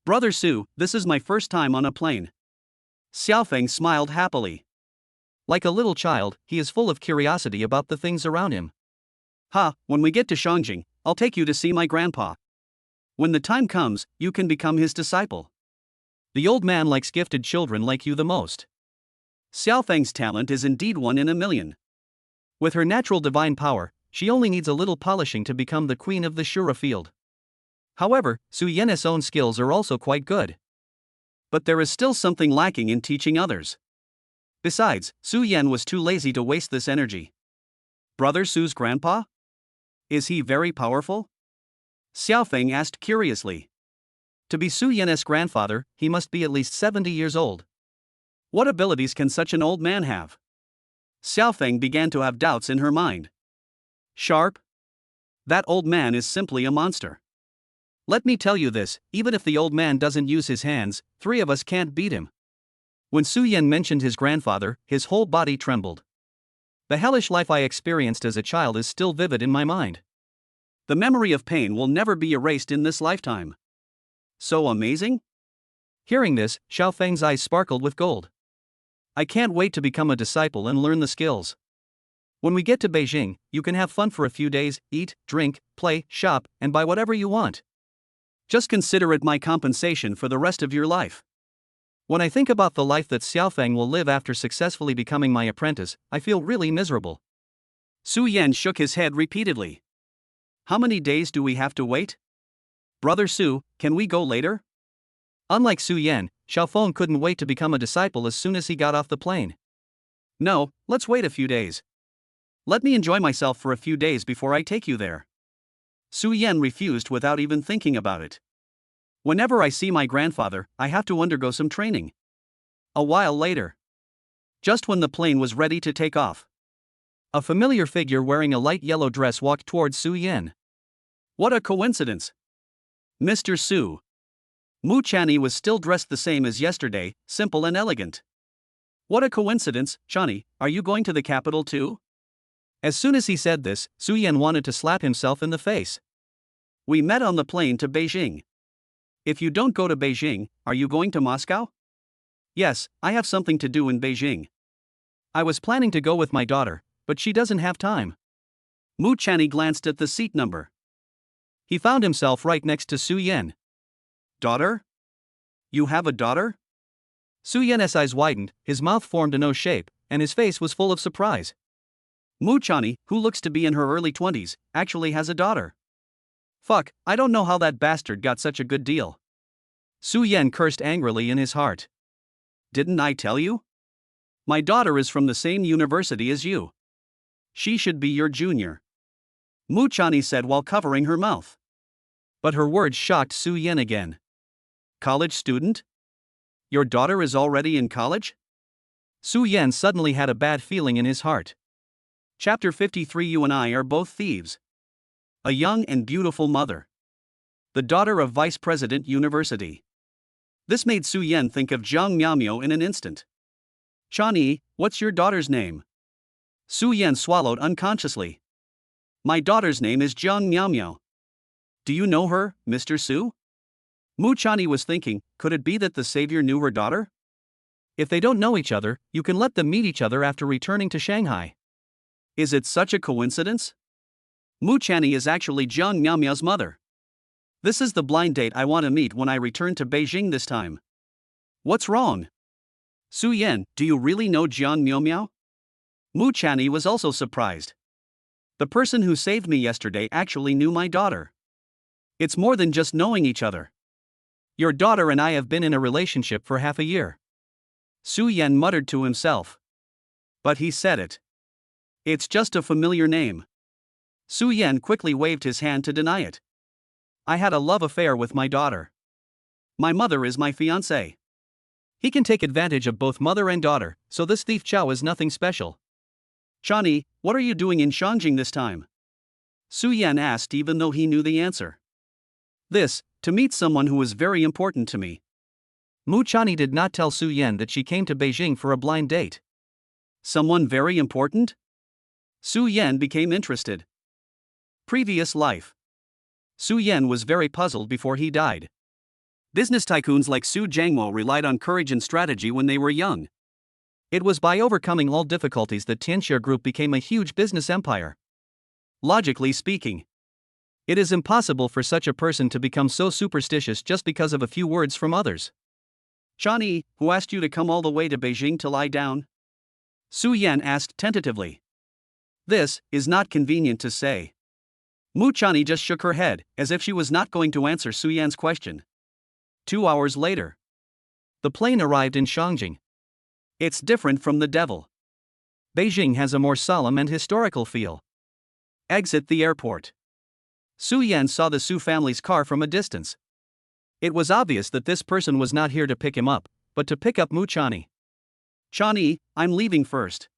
Brother Su, this is my first time on a plane. Xiaofeng smiled happily. Like a little child, he is full of curiosity about the things around him. When we get to Shangjing, I'll take you to see my grandpa. When the time comes, you can become his disciple. The old man likes gifted children like you the most. Xiaofeng's talent is indeed 1 in a million. With her natural divine power, she only needs a little polishing to become the queen of the Shura field. However, Su Yan's own skills are also quite good. But there is still something lacking in teaching others. Besides, Su Yan was too lazy to waste this energy. Brother Su's grandpa? Is he very powerful? Xiaofeng asked curiously. To be Su Yan's grandfather, he must be at least 70 years old. What abilities can such an old man have? Xiaofeng began to have doubts in her mind. Sharp? That old man is simply a monster. Let me tell you this, even if the old man doesn't use his hands, 3 of us can't beat him. When Su Yan mentioned his grandfather, his whole body trembled. The hellish life I experienced as a child is still vivid in my mind. The memory of pain will never be erased in this lifetime. So amazing? Hearing this, Xiaofeng's eyes sparkled with gold. I can't wait to become a disciple and learn the skills. When we get to Beijing, you can have fun for a few days, eat, drink, play, shop, and buy whatever you want. Just consider it my compensation for the rest of your life. When I think about the life that Xiaofeng will live after successfully becoming my apprentice, I feel really miserable. Su Yan shook his head repeatedly. How many days do we have to wait? Brother Su, can we go later? Unlike Su Yan, Xiaofeng couldn't wait to become a disciple as soon as he got off the plane. No, let's wait a few days. Let me enjoy myself for a few days before I take you there. Su Yan refused without even thinking about it. Whenever I see my grandfather, I have to undergo some training. A while later, just when the plane was ready to take off, a familiar figure wearing a light yellow dress walked towards Su Yan. What a coincidence! Mr. Su. Mu Chanyi was still dressed the same as yesterday, simple and elegant. What a coincidence, Chanyi, are you going to the capital too? As soon as he said this, Su Yan wanted to slap himself in the face. We met on the plane to Beijing. If you don't go to Beijing, are you going to Moscow? Yes, I have something to do in Beijing. I was planning to go with my daughter, but she doesn't have time. Mu Chanyi glanced at the seat number. He found himself right next to Su Yan. Daughter? You have a daughter? Su Yan's eyes widened, his mouth formed an O shape, and his face was full of surprise. Mu Chanyi, who looks to be in her early 20s, actually has a daughter. Fuck, I don't know how that bastard got such a good deal. Su Yan cursed angrily in his heart. Didn't I tell you? My daughter is from the same university as you. She should be your junior. Mu Chanyi said while covering her mouth. But her words shocked Su Yan again. College student? Your daughter is already in college? Su Yan suddenly had a bad feeling in his heart. Chapter 53. You and I are both thieves. A young and beautiful mother. The daughter of Vice President University. This made Su Yan think of Zhang Miaomio in an instant. Chanyi, what's your daughter's name? Su Yan swallowed unconsciously. My daughter's name is Zhang Miaomio. Do you know her, Mr. Su? Mu Chanyi was thinking, could it be that the savior knew her daughter? If they don't know each other, you can let them meet each other after returning to Shanghai. Is it such a coincidence? Mu Chanyi is actually Zhang Miaomio's mother. This is the blind date I want to meet when I return to Beijing this time. What's wrong? Su Yan, do you really know Zhang Miaomio? Mu Chanyi was also surprised. The person who saved me yesterday actually knew my daughter. It's more than just knowing each other. Your daughter and I have been in a relationship for half a year. Su Yan muttered to himself. But he said it. It's just a familiar name. Su Yan quickly waved his hand to deny it. I had a love affair with my daughter. My mother is my fiancée. He can take advantage of both mother and daughter, so this thief Chao is nothing special. Chanyi, what are you doing in Shangjing this time? Su Yan asked even though he knew the answer. This, to meet someone who is very important to me. Mu Chanyi did not tell Su Yan that she came to Beijing for a blind date. Someone very important? Su Yan became interested. Previous life. Su Yan was very puzzled before he died. Business tycoons like Su Jiangmo relied on courage and strategy when they were young. It was by overcoming all difficulties that Tianxia Group became a huge business empire. Logically speaking, it is impossible for such a person to become so superstitious just because of a few words from others. Chanyi, who asked you to come all the way to Beijing to lie down? Su Yan asked tentatively. This is not convenient to say. Mu Chanyi just shook her head, as if she was not going to answer Su Yan's question. 2 hours later, the plane arrived in Shangjing. It's different from the devil. Beijing has a more solemn and historical feel. Exit the airport. Su Yan saw the Su family's car from a distance. It was obvious that this person was not here to pick him up, but to pick up Mu Chanyi. Chanyi, I'm leaving first.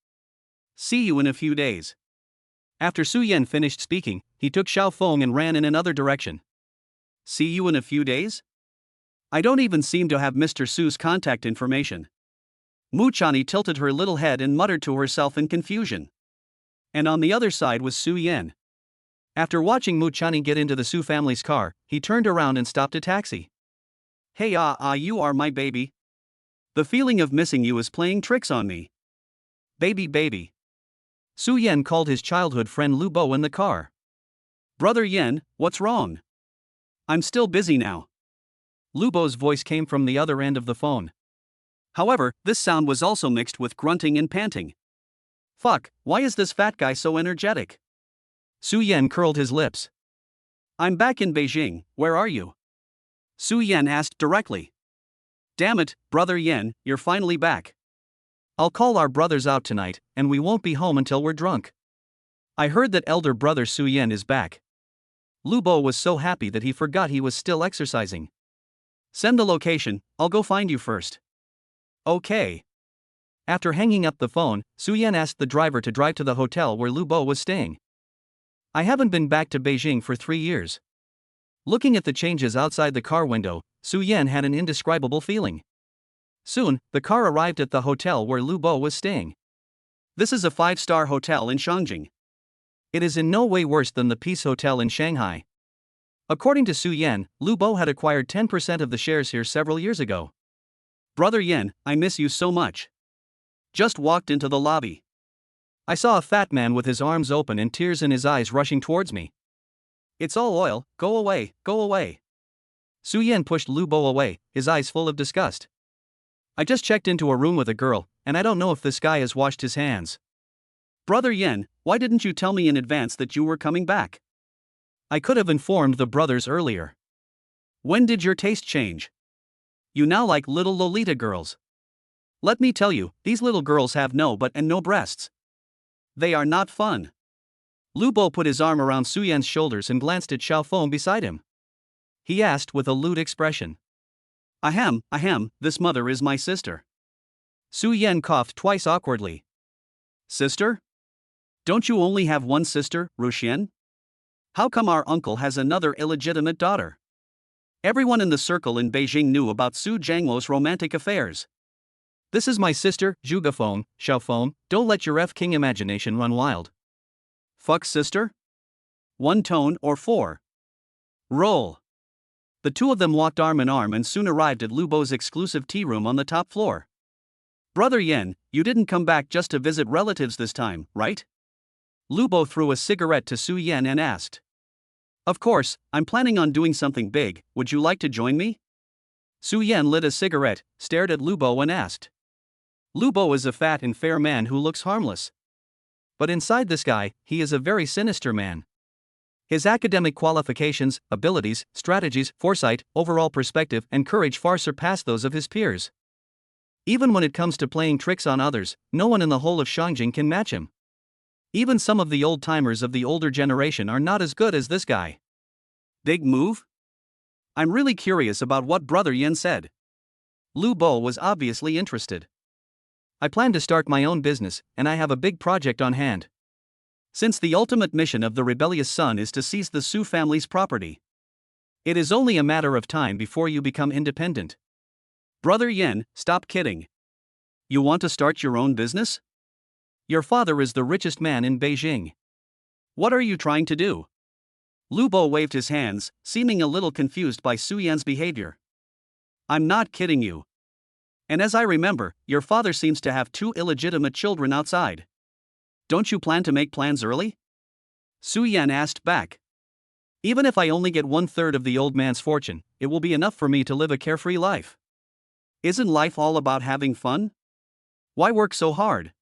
See you in a few days. After Su Yan finished speaking, he took Xiaofeng and ran in another direction. See you in a few days? I don't even seem to have Mr. Su's contact information. Mu Chanyi tilted her little head and muttered to herself in confusion. And on the other side was Su Yan. After watching Mu Chanyi get into the Su family's car, he turned around and stopped a taxi. Hey you are my baby. The feeling of missing you is playing tricks on me. Baby. Su Yan called his childhood friend Lu Bo in the car. Brother Yan, what's wrong? I'm still busy now. Lu Bo's voice came from the other end of the phone. However, this sound was also mixed with grunting and panting. Fuck, why is this fat guy so energetic? Su Yan curled his lips. I'm back in Beijing, where are you? Su Yan asked directly. Damn it, brother Yan, you're finally back. I'll call our brothers out tonight, and we won't be home until we're drunk. I heard that elder brother Su Yan is back. Lu Bo was so happy that he forgot he was still exercising. Send the location, I'll go find you first. Okay. After hanging up the phone, Su Yan asked the driver to drive to the hotel where Lu Bo was staying. I haven't been back to Beijing for 3 years. Looking at the changes outside the car window, Su Yan had an indescribable feeling. Soon, the car arrived at the hotel where Lu Bo was staying. This is a 5-star hotel in Shangjing. It is in no way worse than the Peace Hotel in Shanghai. According to Su Yan, Lu Bo had acquired 10% of the shares here several years ago. Brother Yan, I miss you so much. Just walked into the lobby. I saw a fat man with his arms open and tears in his eyes rushing towards me. It's all oil, go away, go away. Su Yan pushed Lu Bo away, his eyes full of disgust. I just checked into a room with a girl, and I don't know if this guy has washed his hands. Brother Yan, why didn't you tell me in advance that you were coming back? I could have informed the brothers earlier. When did your taste change? You now like little Lolita girls. Let me tell you, these little girls have no butt and no breasts. They are not fun. Lu Bo put his arm around Su Yan's shoulders and glanced at Xiao Feng beside him. He asked with a lewd expression. Ahem, this mother is my sister. Su Yan coughed twice awkwardly. Sister? Don't you only have one sister, Ruxian? How come our uncle has another illegitimate daughter? Everyone in the circle in Beijing knew about Su Jiangluo's romantic affairs. This is my sister, Zhuge Feng, Xiao Feng, don't let your F-King imagination run wild. Fuck sister? 1 tone or 4. Roll. The two of them walked arm in arm and soon arrived at Lu Bo's exclusive tea room on the top floor. Brother Yan, you didn't come back just to visit relatives this time, right? Lu Bo threw a cigarette to Su Yan and asked. Of course, I'm planning on doing something big, would you like to join me? Su Yan lit a cigarette, stared at Lu Bo and asked. Lu Bo is a fat and fair man who looks harmless. But inside this guy, he is a very sinister man. His academic qualifications, abilities, strategies, foresight, overall perspective, and courage far surpass those of his peers. Even when it comes to playing tricks on others, no one in the whole of Shangjing can match him. Even some of the old-timers of the older generation are not as good as this guy. Big move? I'm really curious about what Brother Yan said. Lu Bo was obviously interested. I plan to start my own business, and I have a big project on hand. Since the ultimate mission of the rebellious son is to seize the Su family's property, it is only a matter of time before you become independent. Brother Yan, stop kidding. You want to start your own business? Your father is the richest man in Beijing. What are you trying to do? Lu Bo waved his hands, seeming a little confused by Su Yan's behavior. I'm not kidding you. And as I remember, your father seems to have 2 illegitimate children outside. Don't you plan to make plans early? Su Yan asked back. Even if I only get 1/3 of the old man's fortune, it will be enough for me to live a carefree life. Isn't life all about having fun? Why work so hard?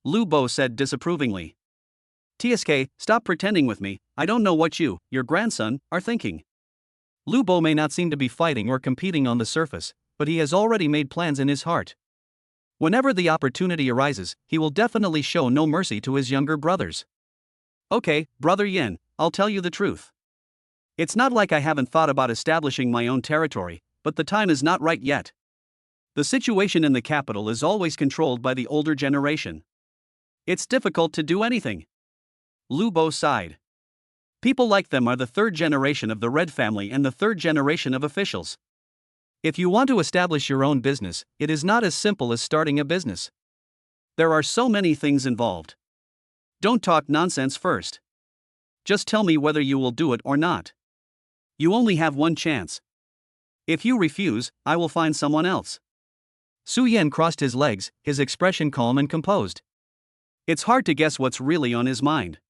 Lu Bo said disapprovingly. TSK, stop pretending with me, I don't know what you, your grandson, are thinking. Lu Bo may not seem to be fighting or competing on the surface, but he has already made plans in his heart. Whenever the opportunity arises, he will definitely show no mercy to his younger brothers. Okay, Brother Yan, I'll tell you the truth. It's not like I haven't thought about establishing my own territory, but the time is not right yet. The situation in the capital is always controlled by the older generation. It's difficult to do anything. Lu Bo sighed. People like them are the 3rd generation of the Red family and the 3rd generation of officials. If you want to establish your own business, it is not as simple as starting a business. There are so many things involved. Don't talk nonsense first. Just tell me whether you will do it or not. You only have one chance. If you refuse, I will find someone else. Su Yan crossed his legs, his expression calm and composed. It's hard to guess what's really on his mind.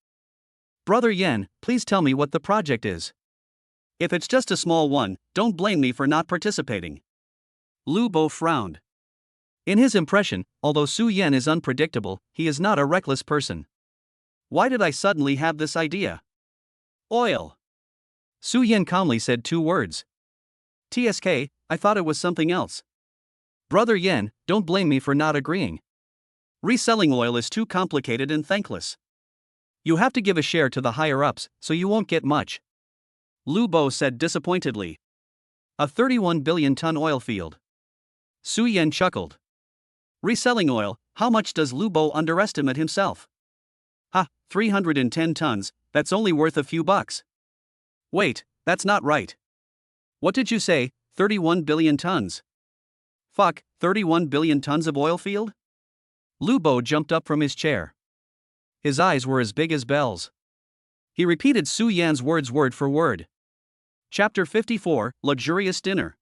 Brother Yan, please tell me what the project is. If it's just a small one, don't blame me for not participating. Lu Bo frowned. In his impression, although Su Yan is unpredictable, he is not a reckless person. Why did I suddenly have this idea? Oil. Su Yan calmly said 2 words. TSK, I thought it was something else. Brother Yan, don't blame me for not agreeing. Reselling oil is too complicated and thankless. You have to give a share to the higher-ups, so you won't get much. Lu Bo said disappointedly. A 31 billion ton oil field. Su Yan chuckled. Reselling oil, how much does Lu Bo underestimate himself? 310 tons, that's only worth a few bucks. Wait, that's not right. What did you say, 31 billion tons? 31 billion tons of oil field? Lu Bo jumped up from his chair. His eyes were as big as bells. He repeated Su Yan's words word for word. Chapter 54, Luxurious Dinner.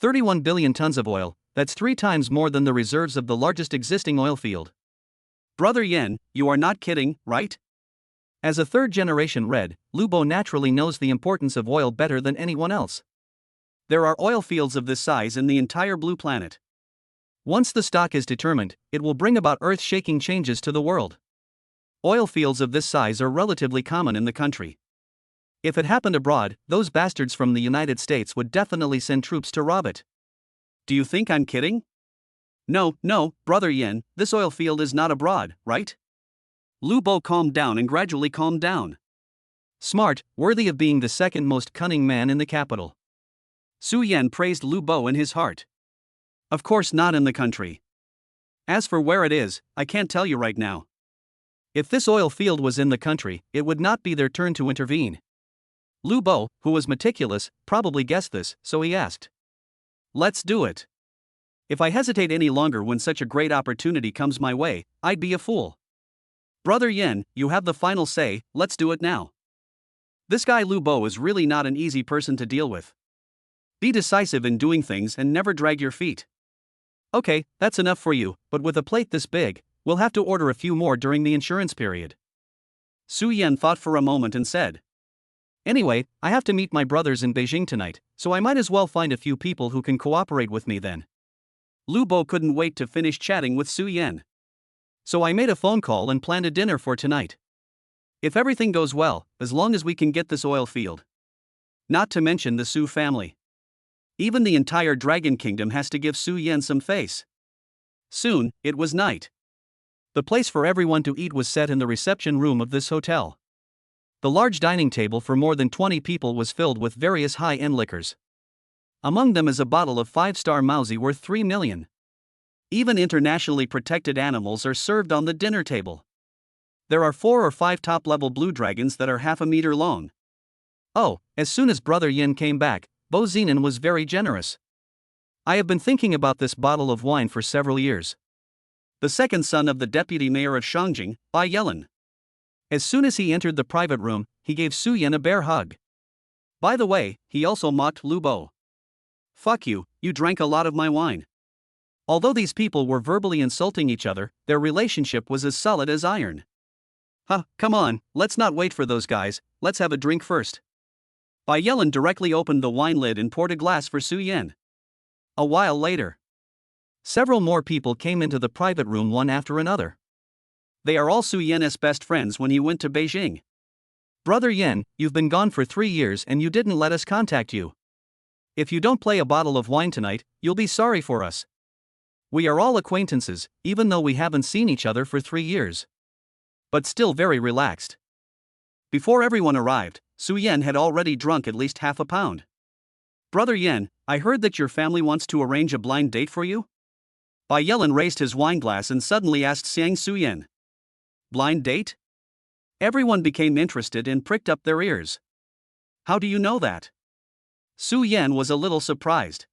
31 billion tons of oil, that's 3 times more than the reserves of the largest existing oil field. Brother Yan, you are not kidding, right? As a third-generation Red, Lu Bo naturally knows the importance of oil better than anyone else. There are oil fields of this size in the entire blue planet. Once the stock is determined, it will bring about earth-shaking changes to the world. Oil fields of this size are relatively common in the country. If it happened abroad, those bastards from the United States would definitely send troops to rob it. Do you think I'm kidding? No, Brother Yan, this oil field is not abroad, right? Lu Bo calmed down and gradually calmed down. Smart, worthy of being the second most cunning man in the capital. Su Yan praised Lu Bo in his heart. Of course not in the country. As for where it is, I can't tell you right now. If this oil field was in the country, it would not be their turn to intervene. Lu Bo, who was meticulous, probably guessed this, so he asked. Let's do it. If I hesitate any longer when such a great opportunity comes my way, I'd be a fool. Brother Yan, you have the final say, let's do it now. This guy Lu Bo is really not an easy person to deal with. Be decisive in doing things and never drag your feet. Okay, that's enough for you, but with a plate this big, we'll have to order a few more during the insurance period. Su Yan thought for a moment and said. Anyway, I have to meet my brothers in Beijing tonight, so I might as well find a few people who can cooperate with me then. Lu Bo couldn't wait to finish chatting with Su Yan. So I made a phone call and planned a dinner for tonight. If everything goes well, as long as we can get this oil field. Not to mention the Su family. Even the entire Dragon Kingdom has to give Su Yan some face. Soon, it was night. The place for everyone to eat was set in the reception room of this hotel. The large dining table for more than 20 people was filled with various high-end liquors. Among them is a bottle of 5-star Mauzy worth 3 million. Even internationally protected animals are served on the dinner table. There are 4 or 5 top-level blue dragons that are half a meter long. Oh, as soon as Brother Yin came back, Bo Zenon was very generous. I have been thinking about this bottle of wine for several years. The second son of the deputy mayor of Shangjing, Bai Yellen. As soon as he entered the private room, he gave Su Yan a bear hug. By the way, he also mocked Lu Bo. Fuck you, you drank a lot of my wine. Although these people were verbally insulting each other, their relationship was as solid as iron. Come on, let's not wait for those guys, let's have a drink first. Bai Yellen directly opened the wine lid and poured a glass for Su Yan. A while later, several more people came into the private room one after another. They are all Su Yan's best friends when he went to Beijing. Brother Yan, you've been gone for 3 years and you didn't let us contact you. If you don't play a bottle of wine tonight, you'll be sorry for us. We are all acquaintances, even though we haven't seen each other for 3 years. But still very relaxed. Before everyone arrived, Su Yan had already drunk at least half a pound. Brother Yan, I heard that your family wants to arrange a blind date for you? Bai Yellen raised his wineglass and suddenly asked Xiang Su Yan. Blind date? Everyone became interested and pricked up their ears. How do you know that? Su Yan was a little surprised.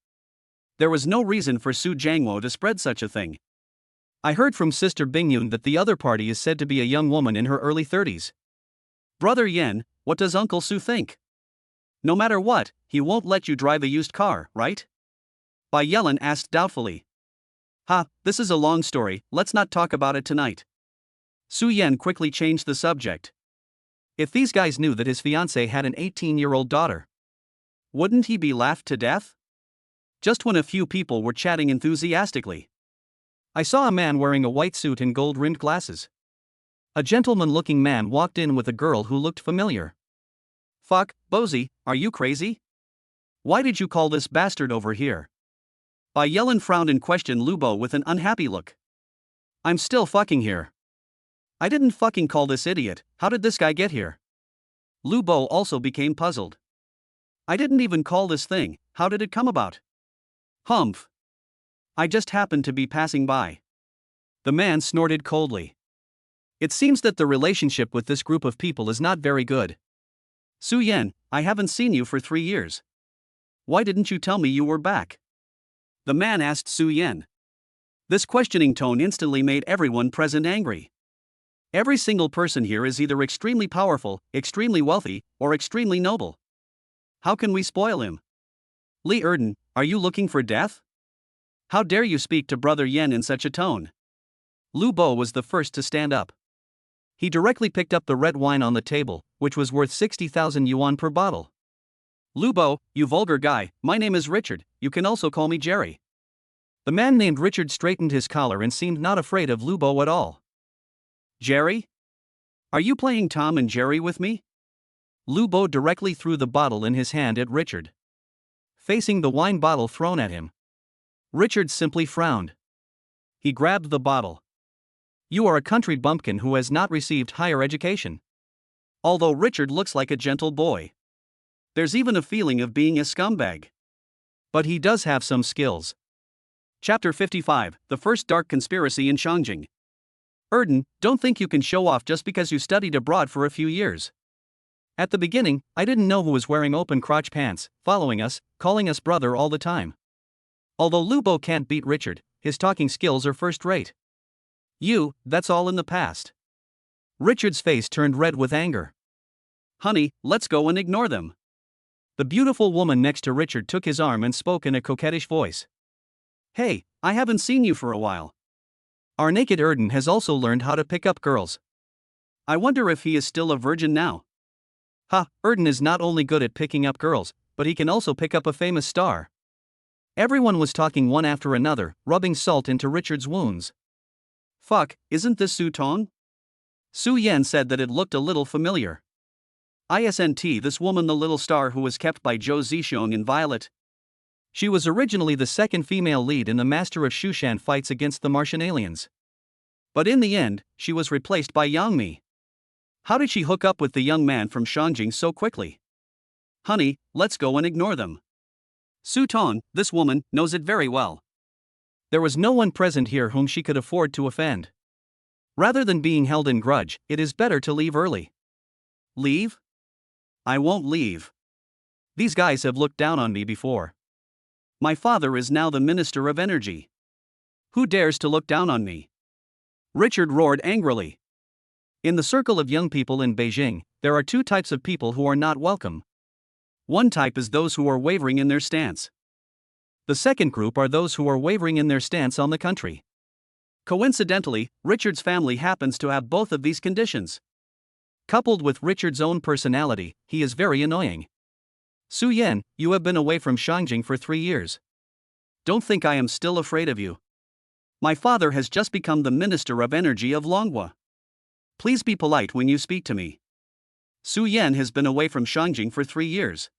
There was no reason for Su Jiangwo to spread such a thing. I heard from Sister Bingyun that the other party is said to be a young woman in her early 30s. Brother Yan, what does Uncle Su think? No matter what, he won't let you drive a used car, right? Bai Yellen asked doubtfully. This is a long story, let's not talk about it tonight. Su Yan quickly changed the subject. If these guys knew that his fiancée had an 18-year-old daughter, wouldn't he be laughed to death? Just when a few people were chatting enthusiastically, I saw a man wearing a white suit and gold-rimmed glasses. A gentleman-looking man walked in with a girl who looked familiar. Fuck, Bozy, are you crazy? Why did you call this bastard over here? Bai Yellen frowned and questioned Lubo with an unhappy look. I'm still fucking here. I didn't fucking call this idiot, how did this guy get here? Lubo also became puzzled. I didn't even call this thing, how did it come about? Humph. I just happened to be passing by. The man snorted coldly. It seems that the relationship with this group of people is not very good. Su Yan, I haven't seen you for 3 years. Why didn't you tell me you were back? The man asked Su Yan. This questioning tone instantly made everyone present angry. Every single person here is either extremely powerful, extremely wealthy, or extremely noble. How can we spoil him? Li Erden, are you looking for death? How dare you speak to Brother Yen in such a tone? Lu Bo was the first to stand up. He directly picked up the red wine on the table, which was worth 60,000 yuan per bottle. Lu Bo, you vulgar guy, my name is Richard, you can also call me Jerry. The man named Richard straightened his collar and seemed not afraid of Lu Bo at all. Jerry? Are you playing Tom and Jerry with me? Lu Bo directly threw the bottle in his hand at Richard. Facing the wine bottle thrown at him, Richard simply frowned. He grabbed the bottle. You are a country bumpkin who has not received higher education. Although Richard looks like a gentle boy. There's even a feeling of being a scumbag. But he does have some skills. Chapter 55, The First Dark Conspiracy in Shangjing. Erden, don't think you can show off just because you studied abroad for a few years. At the beginning, I didn't know who was wearing open crotch pants, following us, calling us brother all the time. Although Lu Bo can't beat Richard, his talking skills are first-rate. That's all in the past. Richard's face turned red with anger. Honey, let's go and ignore them. The beautiful woman next to Richard took his arm and spoke in a coquettish voice. Hey, I haven't seen you for a while. Our naked Erden has also learned how to pick up girls. I wonder if he is still a virgin now. Ha, Erden is not only good at picking up girls, but he can also pick up a famous star. Everyone was talking one after another, rubbing salt into Richard's wounds. Fuck, isn't this Su Tong? Su Yan said that it looked a little familiar. Isn't this woman the little star who was kept by Zhou Zixiong in Violet? She was originally the second female lead in the Master of Shushan fights against the Martian aliens. But in the end, she was replaced by Yang Mi. How did she hook up with the young man from Shangjing so quickly? Honey, let's go and ignore them. Su Tong, this woman, knows it very well. There was no one present here whom she could afford to offend. Rather than being held in grudge, it is better to leave early. Leave? I won't leave. These guys have looked down on me before. My father is now the Minister of Energy. Who dares to look down on me? Richard roared angrily. In the circle of young people in Beijing, there are two types of people who are not welcome. One type is those who are wavering in their stance. The second group are those who are wavering in their stance on the country. Coincidentally, Richard's family happens to have both of these conditions. Coupled with Richard's own personality, he is very annoying. Su Yan, you have been away from Shangjing for 3 years. Don't think I am still afraid of you. My father has just become the Minister of Energy of Longhua. Please be polite when you speak to me. Su Yan has been away from Shangjing for 3 years.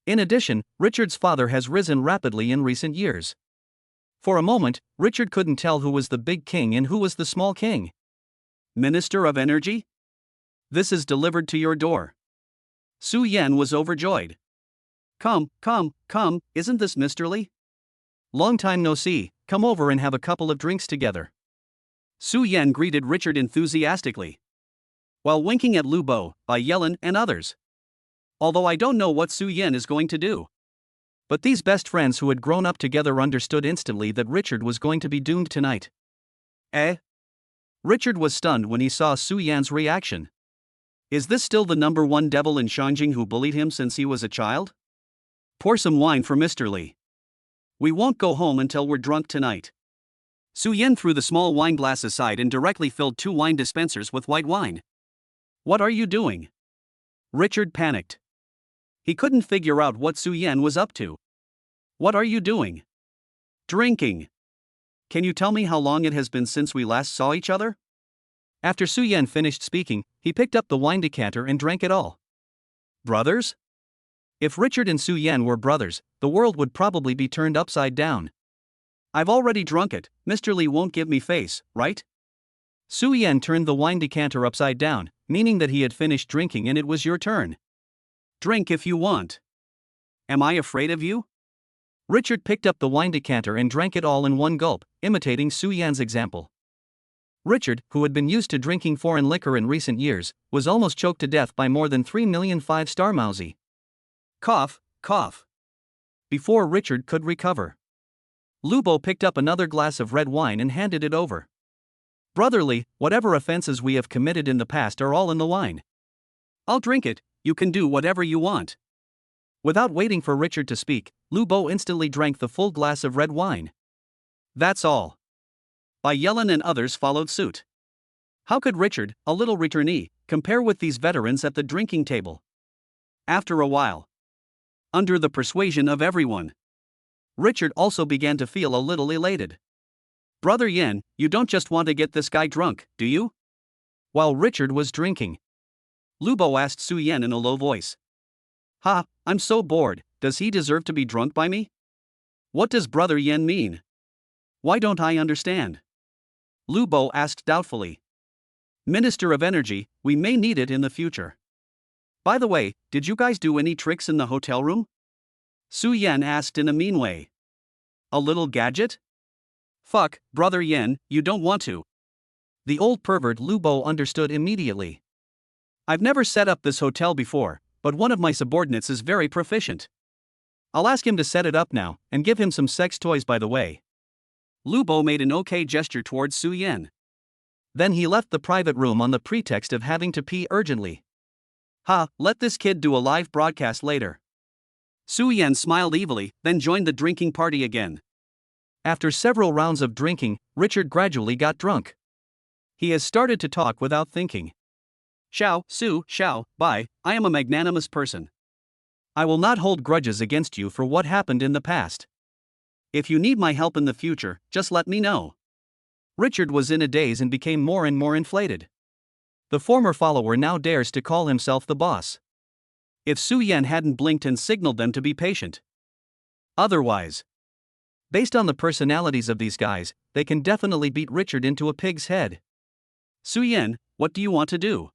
In addition, Richard's father has risen rapidly in recent years. For a moment, Richard couldn't tell who was the big king and who was the small king. Minister of Energy? This is delivered to your door. Su Yan was overjoyed. Come, isn't this Mr. Li? Long time no see, come over and have a couple of drinks together. Su Yan greeted Richard enthusiastically, while winking at Lu Bo, Bai Yellen, and others. Although I don't know what Su Yan is going to do. But these best friends who had grown up together understood instantly that Richard was going to be doomed tonight. Eh? Richard was stunned when he saw Su Yan's reaction. Is this still the number one devil in Shangjing who bullied him since he was a child? Pour some wine for Mr. Li. We won't go home until we're drunk tonight. Su Yan threw the small wine glass aside and directly filled 2 wine dispensers with white wine. What are you doing? Richard panicked. He couldn't figure out what Su Yan was up to. What are you doing? Drinking. can you tell me how long it has been since we last saw each other? After Su Yan finished speaking, he picked up the wine decanter and drank it all. Brothers? If Richard and Su Yan were brothers, the world would probably be turned upside down. I've already drunk it, Mr. Lee won't give me face, right? Su Yan turned the wine decanter upside down, meaning that he had finished drinking and it was your turn. Drink if you want. Am I afraid of you? Richard picked up the wine decanter and drank it all in one gulp, imitating Su Yan's example. Richard, who had been used to drinking foreign liquor in recent years, was almost choked to death by more than 3 million five-star Mausi. Cough, cough. Before Richard could recover, Lubo picked up another glass of red wine and handed it over. Brotherly, whatever offenses we have committed in the past are all in the wine. I'll drink it, you can do whatever you want. Without waiting for Richard to speak, Lubo instantly drank the full glass of red wine. That's all. Bai Yellen and others followed suit. How could Richard, a little returnee, compare with these veterans at the drinking table? After a while, under the persuasion of everyone, Richard also began to feel a little elated. Brother Yen, you don't just want to get this guy drunk, do you? While Richard was drinking, Lubo asked Su Yan in a low voice. Ha, I'm so bored, does he deserve to be drunk by me? What does Brother Yen mean? Why don't I understand? Lubo asked doubtfully. Minister of Energy, we may need it in the future. By the way, did you guys do any tricks in the hotel room? Su Yan asked in a mean way. A little gadget? Fuck, Brother Yen, you don't want to. The old pervert Lubo understood immediately. I've never set up this hotel before, but one of my subordinates is very proficient. I'll ask him to set it up now, and give him some sex toys by the way. Lubo made an okay gesture towards Su Yan. Then he left the private room on the pretext of having to pee urgently. Ha, let this kid do a live broadcast later. Su Yan smiled evilly, then joined the drinking party again. After several rounds of drinking, Richard gradually got drunk. He has started to talk without thinking. Xiao, Su, Xiao, Bai, I am a magnanimous person. I will not hold grudges against you for what happened in the past. If you need my help in the future, just let me know. Richard was in a daze and became more and more inflated. The former follower now dares to call himself the boss. If Su Yan hadn't blinked and signaled them to be patient. Otherwise, based on the personalities of these guys, they can definitely beat Richard into a pig's head. Su Yan, what do you want to do?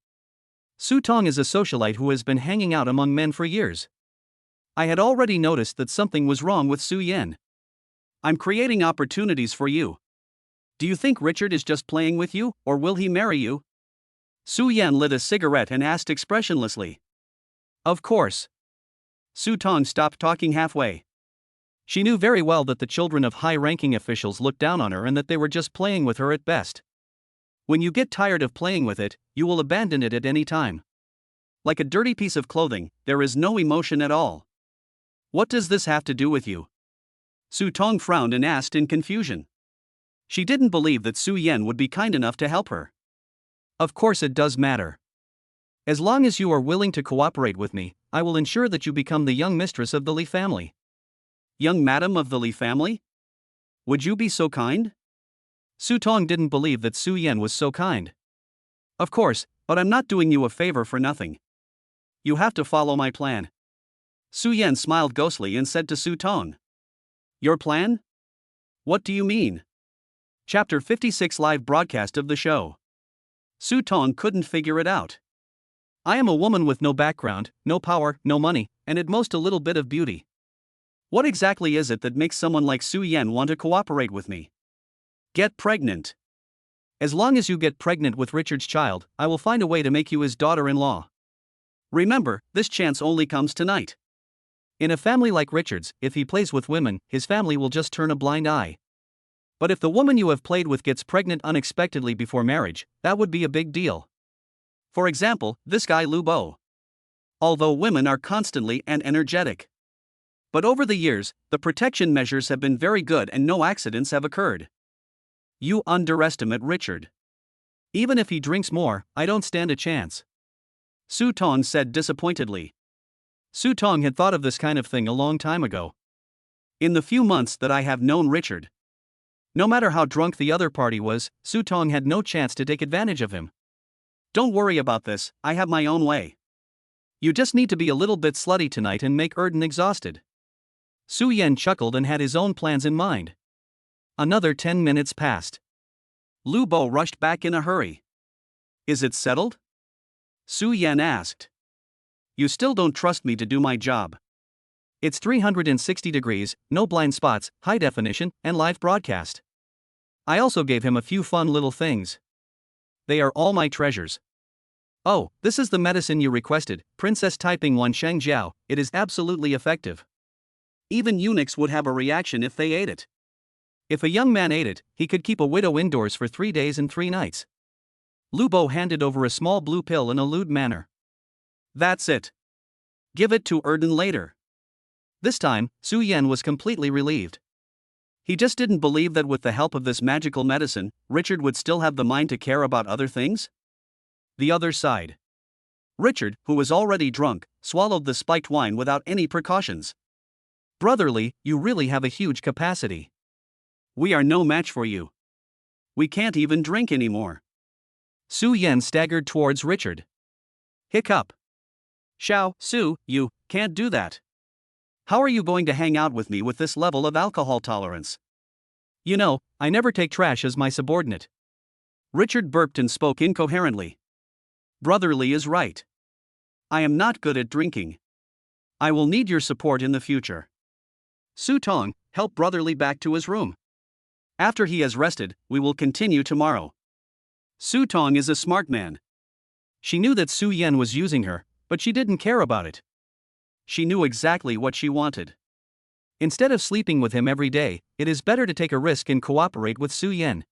Su Tong is a socialite who has been hanging out among men for years. I had already noticed that something was wrong with Su Yan. I'm creating opportunities for you. Do you think Richard is just playing with you, or will he marry you? Su Yan lit a cigarette and asked expressionlessly. Of course. Su Tong stopped talking halfway. She knew very well that the children of high-ranking officials looked down on her and that they were just playing with her at best. When you get tired of playing with it, you will abandon it at any time. Like a dirty piece of clothing, there is no emotion at all. What does this have to do with you? Su Tong frowned and asked in confusion. She didn't believe that Su Yan would be kind enough to help her. Of course it does matter. As long as you are willing to cooperate with me, I will ensure that you become the young mistress of the Li family. Young madam of the Li family? Would you be so kind? Su Tong didn't believe that Su Yan was so kind. Of course, but I'm not doing you a favor for nothing. You have to follow my plan. Su Yan smiled ghostly and said to Su Tong. Your plan? What do you mean? Chapter 56 Live broadcast of the show. Su Tong couldn't figure it out. I am a woman with no background, no power, no money, and at most a little bit of beauty. What exactly is it that makes someone like Su Yan want to cooperate with me? Get pregnant. As long as you get pregnant with Richard's child, I will find a way to make you his daughter-in-law. Remember, this chance only comes tonight. In a family like Richard's, if he plays with women, his family will just turn a blind eye. But if the woman you have played with gets pregnant unexpectedly before marriage, that would be a big deal. For example, this guy Lu Bo. Although women are constantly and energetic. But over the years, the protection measures have been very good and no accidents have occurred. You underestimate Richard. Even if he drinks more, I don't stand a chance. Su Tong said disappointedly. Su Tong had thought of this kind of thing a long time ago. In the few months that I have known Richard, No matter how drunk the other party was, Su Tong had no chance to take advantage of him. Don't worry about this, I have my own way. You just need to be a little bit slutty tonight and make Erden exhausted. Su Yan chuckled and had his own plans in mind. Another 10 minutes passed. Lu Bo rushed back in a hurry. Is it settled? Su Yan asked. You still don't trust me to do my job. It's 360 degrees, no blind spots, high definition, and live broadcast. I also gave him a few fun little things. They are all my treasures. Oh, this is the medicine you requested, Princess Taiping Wan Sheng Jiao. It is absolutely effective. Even eunuchs would have a reaction if they ate it. If a young man ate it, he could keep a widow indoors for 3 days and 3 nights. Lu Bo handed over a small blue pill in a lewd manner. That's it. Give it to Erden later. This time, Su Yan was completely relieved. He just didn't believe that with the help of this magical medicine, Richard would still have the mind to care about other things. The other side. Richard, who was already drunk, swallowed the spiked wine without any precautions. Brotherly, you really have a huge capacity. We are no match for you. We can't even drink anymore. Su Yan staggered towards Richard. Hiccup. Xiao, Su, you can't do that. How are you going to hang out with me with this level of alcohol tolerance? You know, I never take trash as my subordinate. Richard burped and spoke incoherently. Brotherly is right. I am not good at drinking. I will need your support in the future. Su Tong, help Brotherly back to his room. After he has rested, we will continue tomorrow. Su Tong is a smart man. She knew that Su Yan was using her, but she didn't care about it. She knew exactly what she wanted. Instead of sleeping with him every day, it is better to take a risk and cooperate with Su Yan.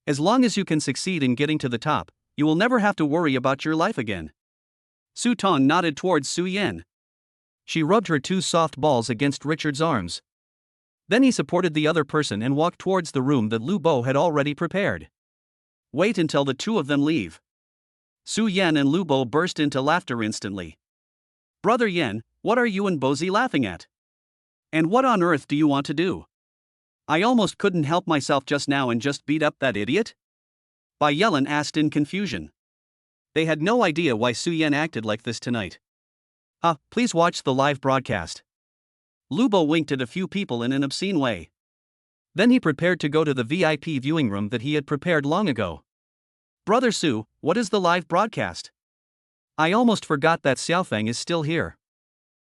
As long as you can succeed in getting to the top, you will never have to worry about your life again. Su Tong nodded towards Su Yan. She rubbed her 2 soft balls against Richard's arms. Then he supported the other person and walked towards the room that Lu Bo had already prepared. Wait until the 2 of them leave. Su Yan and Lu Bo burst into laughter instantly. Brother Yan, what are you and Bozi laughing at? And what on earth do you want to do? I almost couldn't help myself just now and just beat up that idiot? Bai Yellen asked in confusion. They had no idea why Su Yan acted like this tonight. Please watch the live broadcast. Lu Bo winked at a few people in an obscene way. Then he prepared to go to the VIP viewing room that he had prepared long ago. Brother Su, what is the live broadcast? I almost forgot that Xiaofeng is still here.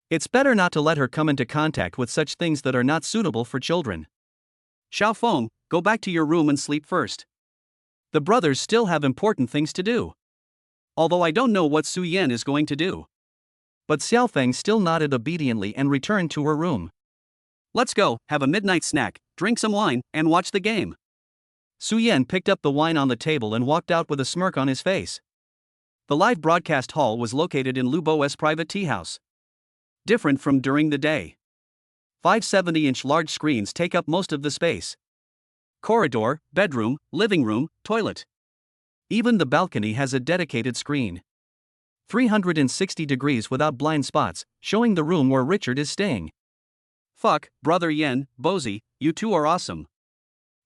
It's better not to let her come into contact with such things that are not suitable for children. Xiaofeng, go back to your room and sleep first. The brothers still have important things to do. Although I don't know what Su Yan is going to do. But Xiaofeng still nodded obediently and returned to her room. Let's go, have a midnight snack, drink some wine, and watch the game. Su Yan picked up the wine on the table and walked out with a smirk on his face. The live broadcast hall was located in Lu Bo's private tea house. Different from during the day. 5 70-inch large screens take up most of the space. Corridor, bedroom, living room, toilet. Even the balcony has a dedicated screen. 360 degrees without blind spots, showing the room where Richard is staying. Fuck, Brother Yan, Bozi, you two are awesome.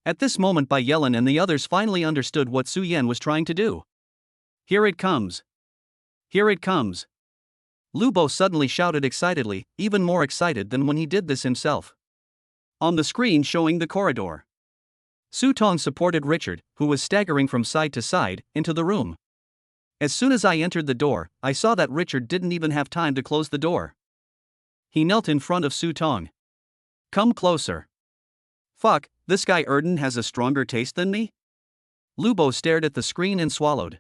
At this moment Bai Yellen and the others finally understood what Su Yan was trying to do. Here it comes. Here it comes. Lu Bo suddenly shouted excitedly, even more excited than when he did this himself. On the screen showing the corridor. Su Tong supported Richard, who was staggering from side to side, into the room. As soon as I entered the door, I saw that Richard didn't even have time to close the door. He knelt in front of Su Tong. Come closer. Fuck, this guy Erden has a stronger taste than me? Lu Bo stared at the screen and swallowed.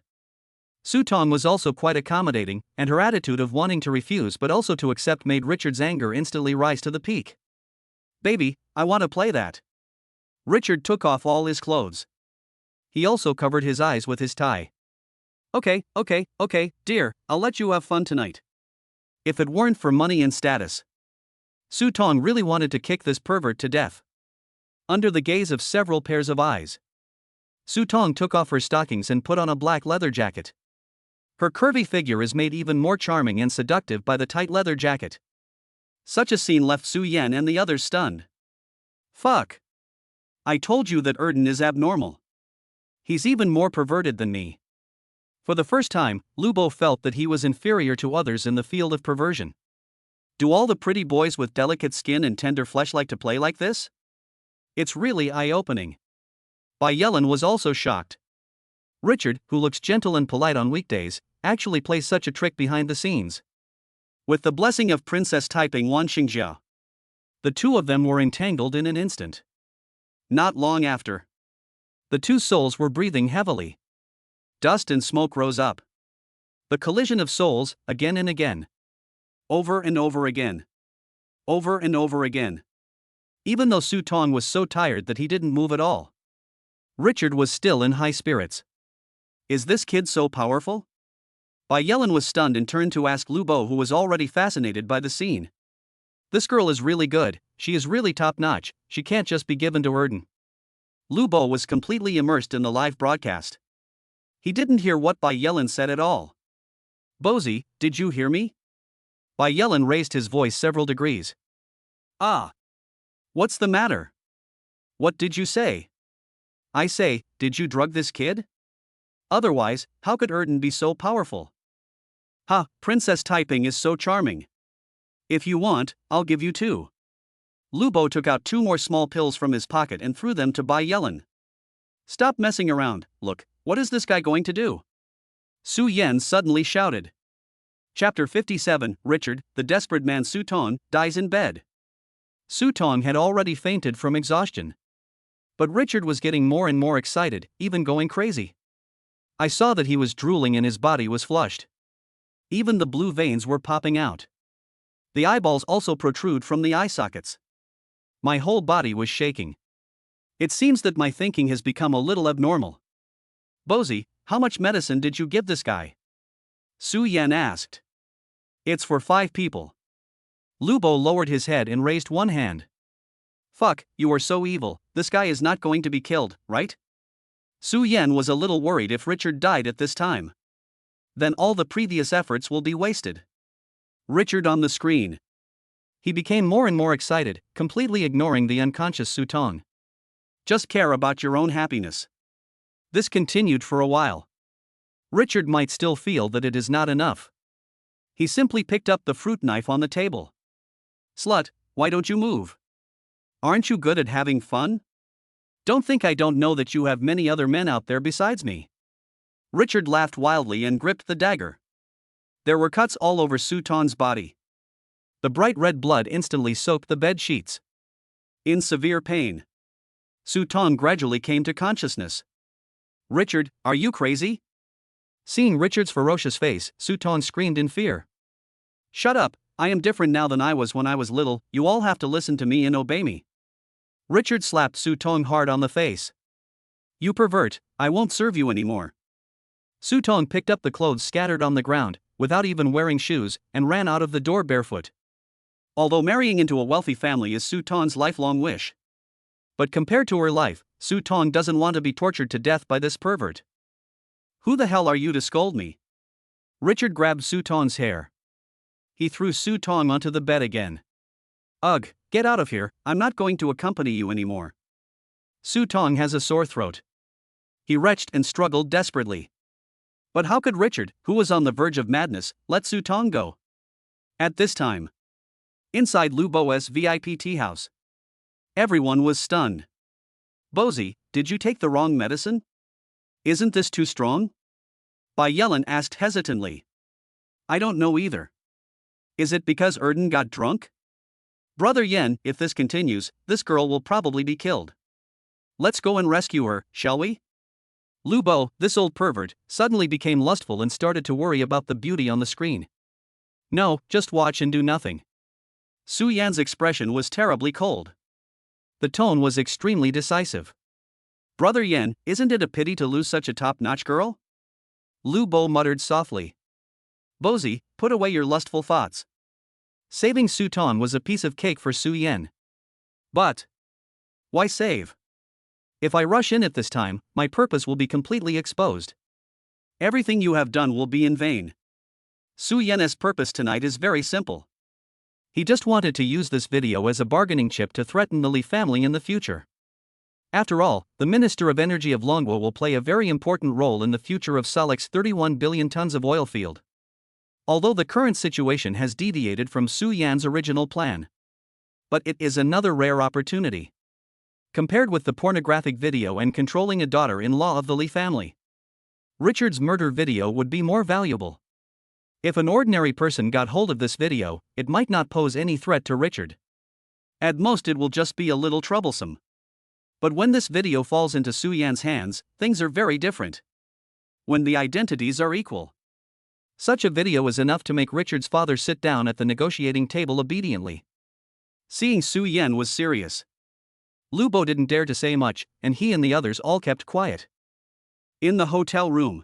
Su Tong was also quite accommodating, and her attitude of wanting to refuse but also to accept made Richard's anger instantly rise to the peak. Baby, I want to play that. Richard took off all his clothes. He also covered his eyes with his tie. Okay, dear, I'll let you have fun tonight. If it weren't for money and status. Su Tong really wanted to kick this pervert to death. Under the gaze of several pairs of eyes, Su Tong took off her stockings and put on a black leather jacket. Her curvy figure is made even more charming and seductive by the tight leather jacket. Such a scene left Su Yan and the others stunned. Fuck. I told you that Erden is abnormal. He's even more perverted than me. For the first time, Lubo felt that he was inferior to others in the field of perversion. Do all the pretty boys with delicate skin and tender flesh like to play like this? It's really eye-opening. Yellen was also shocked. Richard, who looks gentle and polite on weekdays, actually plays such a trick behind the scenes. With the blessing of Princess Taiping Wan Xingjia, the two of them were entangled in an instant. Not long after, the two souls were breathing heavily. Dust and smoke rose up. The collision of souls, again and again. Over and over again. Over and over again. Even though Su Tong was so tired that he didn't move at all, Richard was still in high spirits. Is this kid so powerful? Yellen was stunned and turned to ask Lubo, who was already fascinated by the scene. This girl is really good, she is really top-notch, she can't just be given to Erden. Lubo was completely immersed in the live broadcast. He didn't hear what Yellen said at all. Bozy, did you hear me? Yellen raised his voice several degrees. Ah. What's the matter? What did you say? I say, did you drug this kid? Otherwise, how could Erden be so powerful? Ha, Princess Taiping is so charming. If you want, I'll give you 2. Lubo took out 2 more small pills from his pocket and threw them to Yellen. Stop messing around, look, what is this guy going to do? Su Yan suddenly shouted. Chapter 57, Richard, the desperate man Su Tong, dies in bed. Su Tong had already fainted from exhaustion. But Richard was getting more and more excited, even going crazy. I saw that he was drooling and his body was flushed. Even the blue veins were popping out. The eyeballs also protrude from the eye sockets. My whole body was shaking. It seems that my thinking has become a little abnormal. Bozy, how much medicine did you give this guy? Su Yan asked. It's for 5 people. Lubo lowered his head and raised one hand. Fuck, you are so evil, this guy is not going to be killed, right? Su Yan was a little worried if Richard died at this time. Then all the previous efforts will be wasted. Richard on the screen. He became more and more excited, completely ignoring the unconscious Su Tong. Just care about your own happiness. This continued for a while. Richard might still feel that it is not enough. He simply picked up the fruit knife on the table. Slut, why don't you move? Aren't you good at having fun? Don't think I don't know that you have many other men out there besides me. Richard laughed wildly and gripped the dagger. There were cuts all over Su Tong's body. The bright red blood instantly soaked the bed sheets. In severe pain, Su Tong gradually came to consciousness. Richard, are you crazy? Seeing Richard's ferocious face, Su Tong screamed in fear. Shut up, I am different now than I was when I was little, you all have to listen to me and obey me. Richard slapped Su Tong hard on the face. You pervert, I won't serve you anymore. Su Tong picked up the clothes scattered on the ground, without even wearing shoes, and ran out of the door barefoot. Although marrying into a wealthy family is Su Tong's lifelong wish. But compared to her life, Su Tong doesn't want to be tortured to death by this pervert. Who the hell are you to scold me? Richard grabbed Su Tong's hair. He threw Su Tong onto the bed again. Ugh, get out of here, I'm not going to accompany you anymore. Su Tong has a sore throat. He retched and struggled desperately. But how could Richard, who was on the verge of madness, let Su Tong go? At this time, inside Lubo's VIP tea house, everyone was stunned. Bozy, did you take the wrong medicine? Isn't this too strong? Yellen asked hesitantly. I don't know either. Is it because Erden got drunk? Brother Yen, if this continues, this girl will probably be killed. Let's go and rescue her, shall we? Lubo, this old pervert, suddenly became lustful and started to worry about the beauty on the screen. No, just watch and do nothing. Su Yan's expression was terribly cold. The tone was extremely decisive. Brother Yen, isn't it a pity to lose such a top-notch girl? Lubo muttered softly. Bozy, put away your lustful thoughts. Saving Su Tong was a piece of cake for Su Yan. But why save? If I rush in at this time, my purpose will be completely exposed. Everything you have done will be in vain. Su Yan's purpose tonight is very simple. He just wanted to use this video as a bargaining chip to threaten the Li family in the future. After all, the Minister of Energy of Longwo will play a very important role in the future of Salak's 31 billion tons of oil field. Although the current situation has deviated from Su Yan's original plan. But it is another rare opportunity. Compared with the pornographic video and controlling a daughter-in-law of the Li family, Richard's murder video would be more valuable. If an ordinary person got hold of this video, it might not pose any threat to Richard. At most it will just be a little troublesome. But when this video falls into Su Yan's hands, things are very different. When the identities are equal. Such a video is enough to make Richard's father sit down at the negotiating table obediently. Seeing Su Yan was serious, Lu Bo didn't dare to say much, and he and the others all kept quiet. In the hotel room,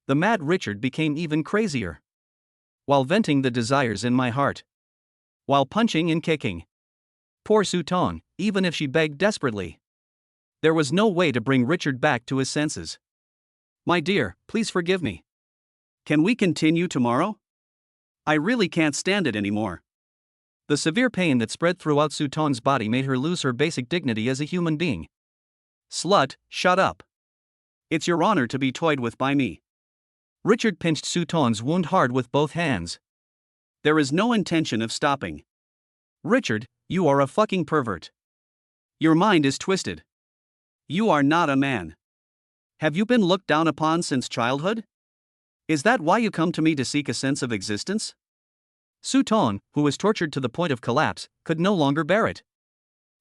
the mad Richard became even crazier. While venting the desires in my heart. While punching and kicking. Poor Su Tong, even if she begged desperately. There was no way to bring Richard back to his senses. My dear, please forgive me. Can we continue tomorrow? I really can't stand it anymore. The severe pain that spread throughout Su Tong's body made her lose her basic dignity as a human being. Slut, shut up. It's your honor to be toyed with by me. Richard pinched Su Tong's wound hard with both hands. There is no intention of stopping. Richard, you are a fucking pervert. Your mind is twisted. You are not a man. Have you been looked down upon since childhood? Is that why you come to me to seek a sense of existence? Su Tong, who was tortured to the point of collapse, could no longer bear it.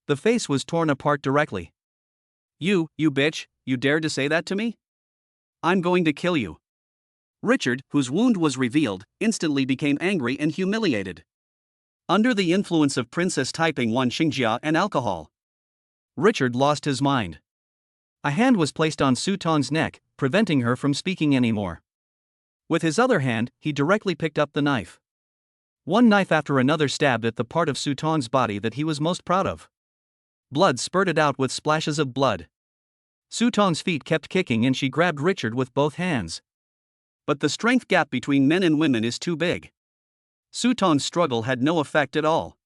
The face was torn apart directly. You bitch, you dared to say that to me? I'm going to kill you. Richard, whose wound was revealed, instantly became angry and humiliated. Under the influence of Princess Taiping 1 Xingjia and alcohol, Richard lost his mind. A hand was placed on Su Tong's neck, preventing her from speaking anymore. With his other hand, he directly picked up the knife. One knife after another stabbed at the part of Su Tong's body that he was most proud of. Blood spurted out with splashes of blood. Su Tong's feet kept kicking and she grabbed Richard with both hands. But the strength gap between men and women is too big. Su Tong's struggle had no effect at all.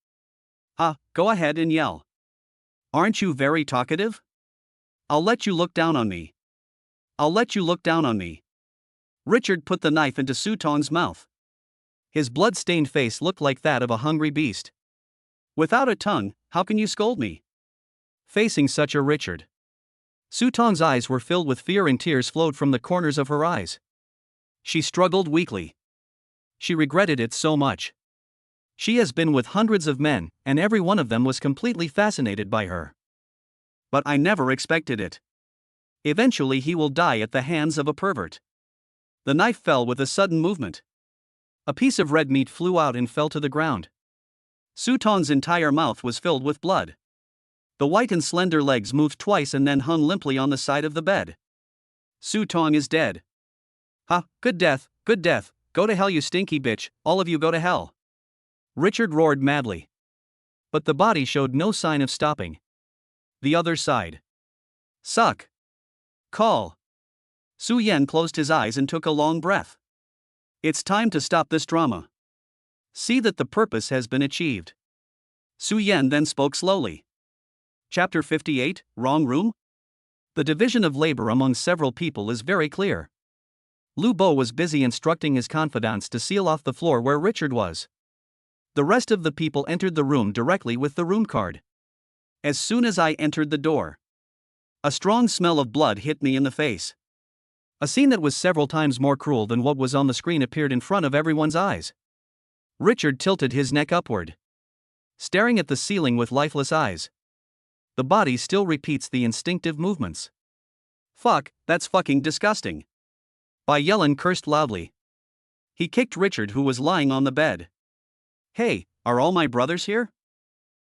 Go ahead and yell. Aren't you very talkative? I'll let you look down on me. I'll let you look down on me. Richard put the knife into Su Tong's mouth. His blood-stained face looked like that of a hungry beast. Without a tongue, how can you scold me? Facing such a Richard. Su Tong's eyes were filled with fear and tears flowed from the corners of her eyes. She struggled weakly. She regretted it so much. She has been with hundreds of men, and every one of them was completely fascinated by her. But I never expected it. Eventually he will die at the hands of a pervert. The knife fell with a sudden movement. A piece of red meat flew out and fell to the ground. Su Tong's entire mouth was filled with blood. The white and slender legs moved twice and then hung limply on the side of the bed. Su Tong is dead. Good death, good death, go to hell you stinky bitch, all of you go to hell. Richard roared madly. But the body showed no sign of stopping. The other side. Suck. Call. Su Yan closed his eyes and took a long breath. It's time to stop this drama. See that the purpose has been achieved. Su Yan then spoke slowly. Chapter 58, Wrong Room? The division of labor among several people is very clear. Lu Bo was busy instructing his confidants to seal off the floor where Richard was. The rest of the people entered the room directly with the room card. As soon as I entered the door, a strong smell of blood hit me in the face. A scene that was several times more cruel than what was on the screen appeared in front of everyone's eyes. Richard tilted his neck upward, staring at the ceiling with lifeless eyes. The body still repeats the instinctive movements. Fuck, that's fucking disgusting. Bai Yellen cursed loudly. He kicked Richard, who was lying on the bed. Hey, are all my brothers here?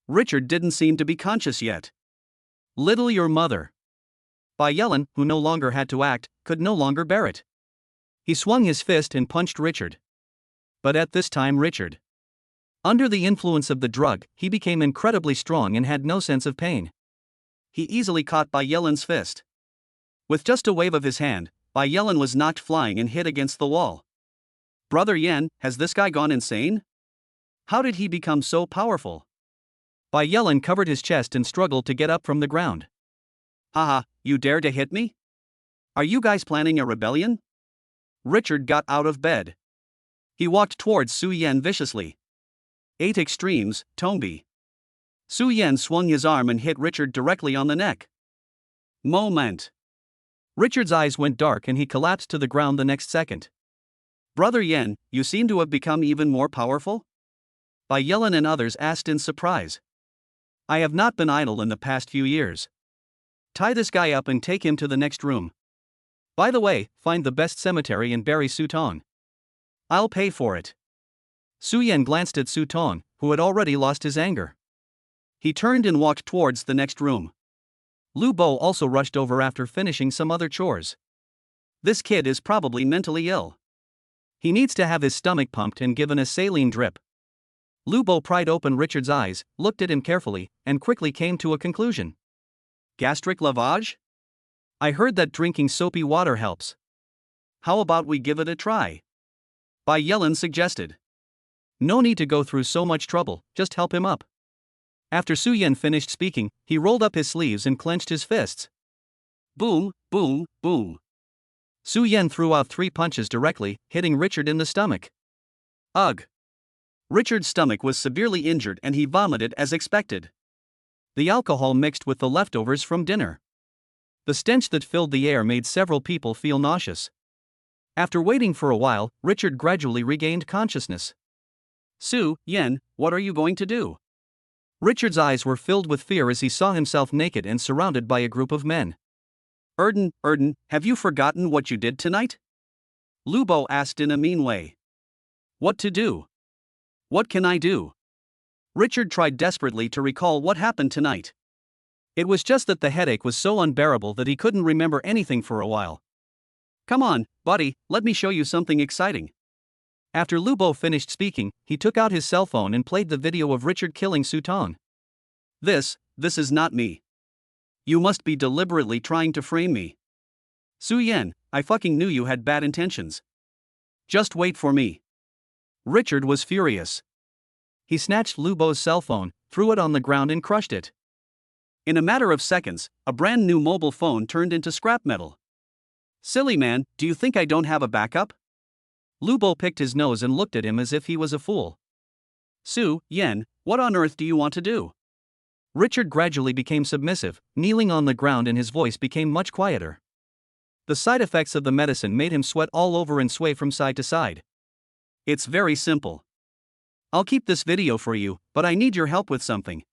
Richard didn't seem to be conscious yet. Little your mother. Bai Yellen, who no longer had to act, could no longer bear it. He swung his fist and punched Richard. But at this time Richard, under the influence of the drug, he became incredibly strong and had no sense of pain. He easily caught Bai Yellen's fist. With just a wave of his hand, Bai Yellen was knocked flying and hit against the wall. Brother Yan, has this guy gone insane? How did he become so powerful? Bai Yellen covered his chest and struggled to get up from the ground. Haha, you dare to hit me? Are you guys planning a rebellion? Richard got out of bed. He walked towards Su Yan viciously. 8 extremes, Tombi. Su Yan swung his arm and hit Richard directly on the neck. Moment. Richard's eyes went dark and he collapsed to the ground the next second. Brother Yan, you seem to have become even more powerful? Bai Yellen and others asked in surprise. I have not been idle in the past few years. Tie this guy up and take him to the next room. By the way, find the best cemetery and bury Su Tong. I'll pay for it. Su Yan glanced at Su Tong, who had already lost his anger. He turned and walked towards the next room. Lu Bo also rushed over after finishing some other chores. This kid is probably mentally ill. He needs to have his stomach pumped and given a saline drip. Lu Bo pried open Richard's eyes, looked at him carefully, and quickly came to a conclusion. Gastric lavage? I heard that drinking soapy water helps. How about we give it a try? Bai Yellen suggested. No need to go through so much trouble, just help him up. After Su Yan finished speaking, he rolled up his sleeves and clenched his fists. Boom, boom, boom. Su Yan threw out 3 punches directly, hitting Richard in the stomach. Ugh. Richard's stomach was severely injured and he vomited as expected. The alcohol mixed with the leftovers from dinner. The stench that filled the air made several people feel nauseous. After waiting for a while, Richard gradually regained consciousness. Su Yan, what are you going to do? Richard's eyes were filled with fear as he saw himself naked and surrounded by a group of men. Erden, have you forgotten what you did tonight? Lu Bo asked in a mean way. What to do? What can I do? Richard tried desperately to recall what happened tonight. It was just that the headache was so unbearable that he couldn't remember anything for a while. Come on, buddy, let me show you something exciting. After Lu Bo finished speaking, he took out his cell phone and played the video of Richard killing Su Tong. This is not me. You must be deliberately trying to frame me. Su Yan, I fucking knew you had bad intentions. Just wait for me. Richard was furious. He snatched Lu Bo's cell phone, threw it on the ground and crushed it. In a matter of seconds, a brand new mobile phone turned into scrap metal. Silly man, do you think I don't have a backup? Lu Bo picked his nose and looked at him as if he was a fool. Su Yan, what on earth do you want to do? Richard gradually became submissive, kneeling on the ground and his voice became much quieter. The side effects of the medicine made him sweat all over and sway from side to side. It's very simple. I'll keep this video for you, but I need your help with something.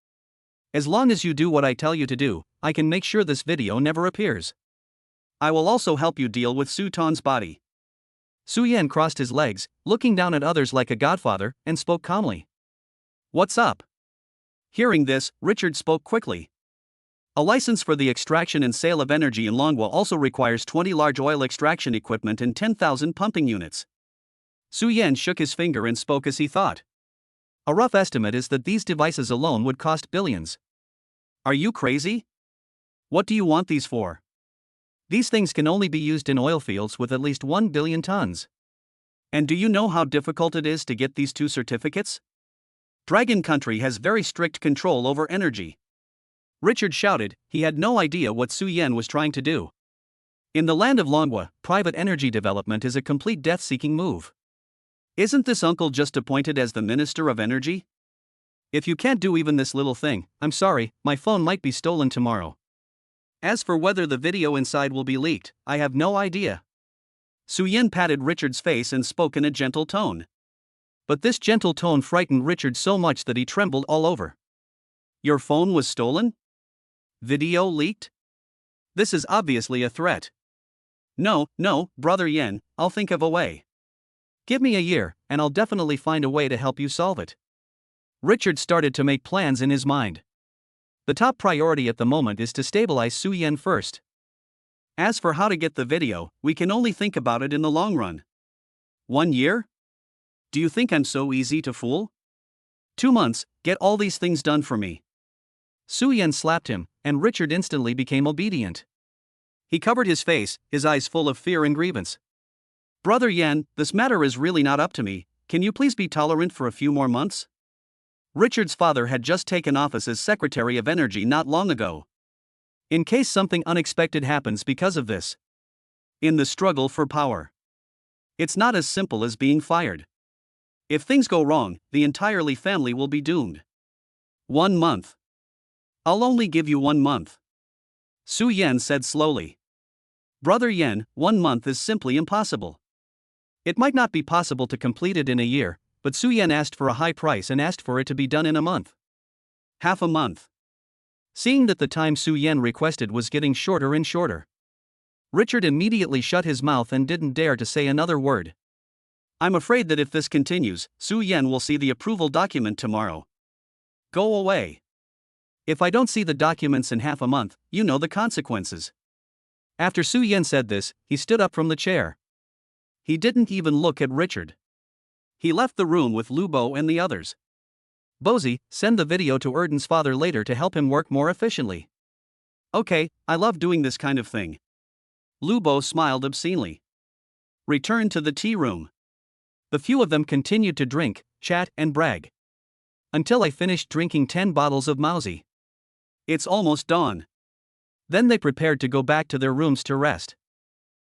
As long as you do what I tell you to do, I can make sure this video never appears. I will also help you deal with Su Tong's body. Su Yan crossed his legs, looking down at others like a godfather, and spoke calmly. What's up? Hearing this, Richard spoke quickly. A license for the extraction and sale of energy in Longwa also requires 20 large oil extraction equipment and 10,000 pumping units. Su Yan shook his finger and spoke as he thought. A rough estimate is that these devices alone would cost billions. Are you crazy? What do you want these for? These things can only be used in oil fields with at least 1 billion tons. And do you know how difficult it is to get these 2 certificates? Dragon Country has very strict control over energy. Richard shouted, he had no idea what Su Yan was trying to do. In the land of Longwa, private energy development is a complete death-seeking move. Isn't this uncle just appointed as the Minister of Energy? If you can't do even this little thing, I'm sorry, my phone might be stolen tomorrow. As for whether the video inside will be leaked, I have no idea. Su Yan patted Richard's face and spoke in a gentle tone. But this gentle tone frightened Richard so much that he trembled all over. Your phone was stolen? Video leaked? This is obviously a threat. No, Brother Yan, I'll think of a way. Give me a year, and I'll definitely find a way to help you solve it. Richard started to make plans in his mind. The top priority at the moment is to stabilize Su Yan first. As for how to get the video, we can only think about it in the long run. 1 year? Do you think I'm so easy to fool? 2 months, get all these things done for me. Su Yan slapped him, and Richard instantly became obedient. He covered his face, his eyes full of fear and grievance. Brother Yan, this matter is really not up to me, can you please be tolerant for a few more months? Richard's father had just taken office as Secretary of Energy not long ago. In case something unexpected happens because of this. In the struggle for power. It's not as simple as being fired. If things go wrong, the entire family will be doomed. 1 month. I'll only give you 1 month. Su Yan said slowly. Brother Yan, 1 month is simply impossible. It might not be possible to complete it in a year, but Su Yan asked for a high price and asked for it to be done in a month. Half a month. Seeing that the time Su Yan requested was getting shorter and shorter, Richard immediately shut his mouth and didn't dare to say another word. I'm afraid that if this continues, Su Yan will see the approval document tomorrow. Go away. If I don't see the documents in half a month, you know the consequences. After Su Yan said this, he stood up from the chair. He didn't even look at Richard. He left the room with Lu Bo and the others. Bozy, send the video to Erden's father later to help him work more efficiently. Okay, I love doing this kind of thing. Lu Bo smiled obscenely. Return to the tea room. The few of them continued to drink, chat, and brag. Until I finished drinking 10 bottles of Mauzy. It's almost dawn. Then they prepared to go back to their rooms to rest.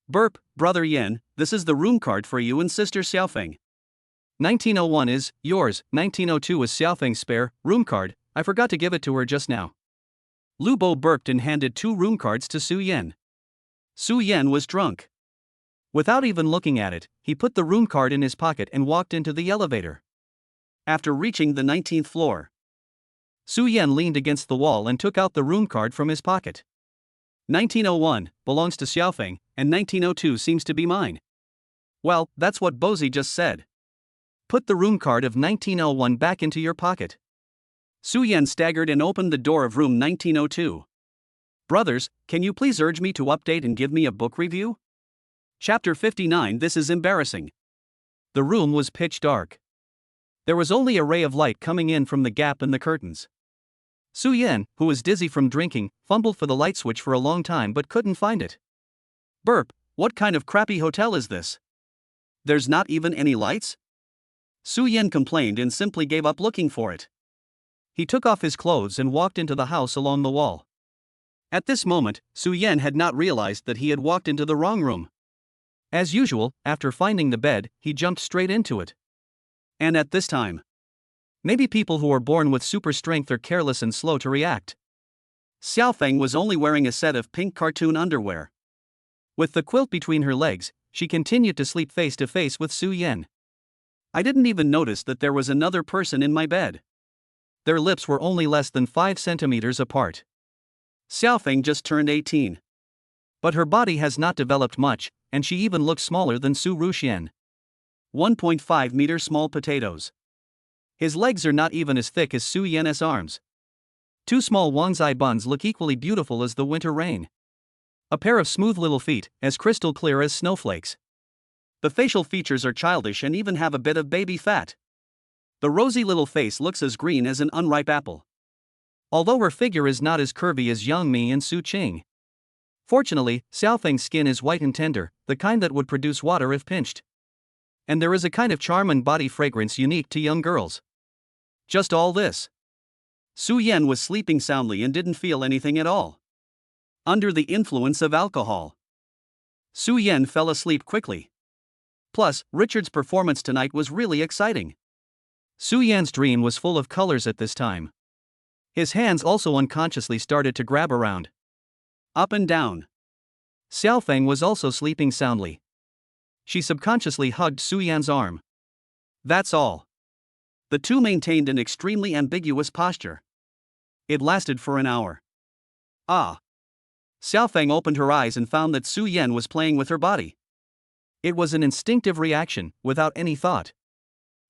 Burp, Brother Yan, this is the room card for you and Sister Xiaofeng. 1901 is yours, 1902 is Xiaofeng's spare room card. I forgot to give it to her just now. Lu Bo burped and handed 2 room cards to Su Yan. Su Yan was drunk. Without even looking at it, he put the room card in his pocket and walked into the elevator. After reaching the 19th floor, Su Yan leaned against the wall and took out the room card from his pocket. 1901 belongs to Xiaofeng, and 1902 seems to be mine. Well, that's what Bozy just said. Put the room card of 1901 back into your pocket. Su Yan staggered and opened the door of room 1902. Brothers, can you please urge me to update and give me a book review? Chapter 59. This is embarrassing. The room was pitch dark. There was only a ray of light coming in from the gap in the curtains. Su Yan, who was dizzy from drinking, fumbled for the light switch for a long time but couldn't find it. Burp, what kind of crappy hotel is this? There's not even any lights? Su Yan complained and simply gave up looking for it. He took off his clothes and walked into the house along the wall. At this moment, Su Yan had not realized that he had walked into the wrong room. As usual, after finding the bed, he jumped straight into it. And at this time, maybe people who are born with super strength are careless and slow to react. Xiaofeng was only wearing a set of pink cartoon underwear. With the quilt between her legs, she continued to sleep face to face with Su Yan. I didn't even notice that there was another person in my bed. Their lips were only less than 5 centimeters apart. Xiaofeng just turned 18. But her body has not developed much, and she even looks smaller than Su Ruxian. 1.5 meter small potatoes. His legs are not even as thick as Su Yan's arms. 2 small Wangzai buns look equally beautiful as the winter rain. A pair of smooth little feet, as crystal clear as snowflakes. The facial features are childish and even have a bit of baby fat. The rosy little face looks as green as an unripe apple. Although her figure is not as curvy as Yang Mi and Su Qing. Fortunately, Xiaofeng's skin is white and tender, the kind that would produce water if pinched. And there is a kind of charm and body fragrance unique to young girls. Just all this. Su Yan was sleeping soundly and didn't feel anything at all. Under the influence of alcohol, Su Yan fell asleep quickly. Plus, Richard's performance tonight was really exciting. Su Yan's dream was full of colors at this time. His hands also unconsciously started to grab around, up and down. Xiaofeng was also sleeping soundly. She subconsciously hugged Su Yan's arm. That's all. The two maintained an extremely ambiguous posture. It lasted for an hour. Ah. Xiaofeng opened her eyes and found that Su Yan was playing with her body. It was an instinctive reaction, without any thought.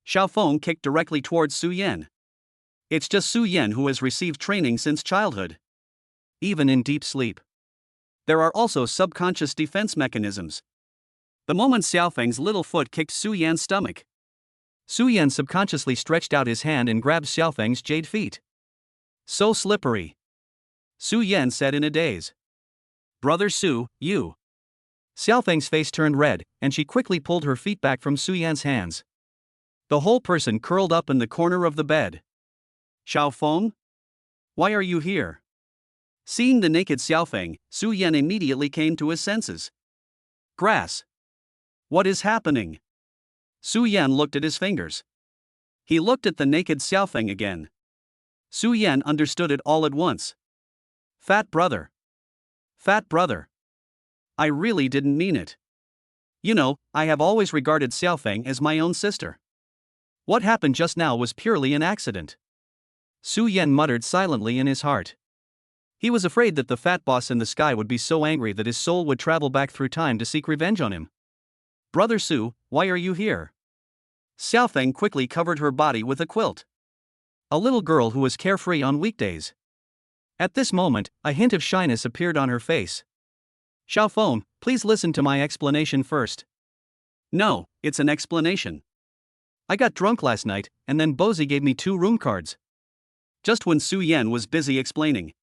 Xiaofeng kicked directly towards Su Yan. It's just Su Yan who has received training since childhood. Even in deep sleep, there are also subconscious defense mechanisms. The moment Xiaofeng's little foot kicked Su Yan's stomach, Su Yan subconsciously stretched out his hand and grabbed Xiaofeng's jade feet. So slippery, Su Yan said in a daze. Brother Su, you. Xiaofeng's face turned red, and she quickly pulled her feet back from Su Yan's hands. The whole person curled up in the corner of the bed. Xiaofeng? Why are you here? Seeing the naked Xiaofeng, Su Yan immediately came to his senses. Grass. What is happening? Su Yan looked at his fingers. He looked at the naked Xiaofeng again. Su Yan understood it all at once. Fat brother. Fat brother. I really didn't mean it. You know, I have always regarded Xiaofeng as my own sister. What happened just now was purely an accident. Su Yan muttered silently in his heart. He was afraid that the fat boss in the sky would be so angry that his soul would travel back through time to seek revenge on him. Brother Su, why are you here? Xiaofeng quickly covered her body with a quilt. A little girl who was carefree on weekdays. At this moment, a hint of shyness appeared on her face. Xiaofeng, please listen to my explanation first. No, it's an explanation. I got drunk last night, and then Bozy gave me 2 room cards. Just when Su Yan was busy explaining,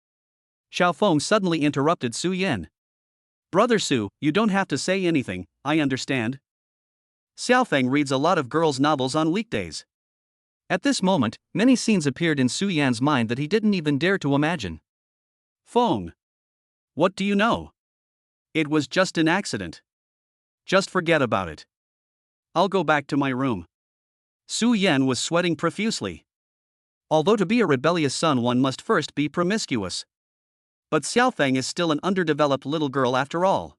Xiaofeng suddenly interrupted Su Yan. Brother Su, you don't have to say anything, I understand. Xiaofeng reads a lot of girls' novels on weekdays. At this moment, many scenes appeared in Su Yan's mind that he didn't even dare to imagine. Feng. What do you know? It was just an accident. Just forget about it. I'll go back to my room. Su Yan was sweating profusely. Although to be a rebellious son one must first be promiscuous. But Xiaofeng is still an underdeveloped little girl after all.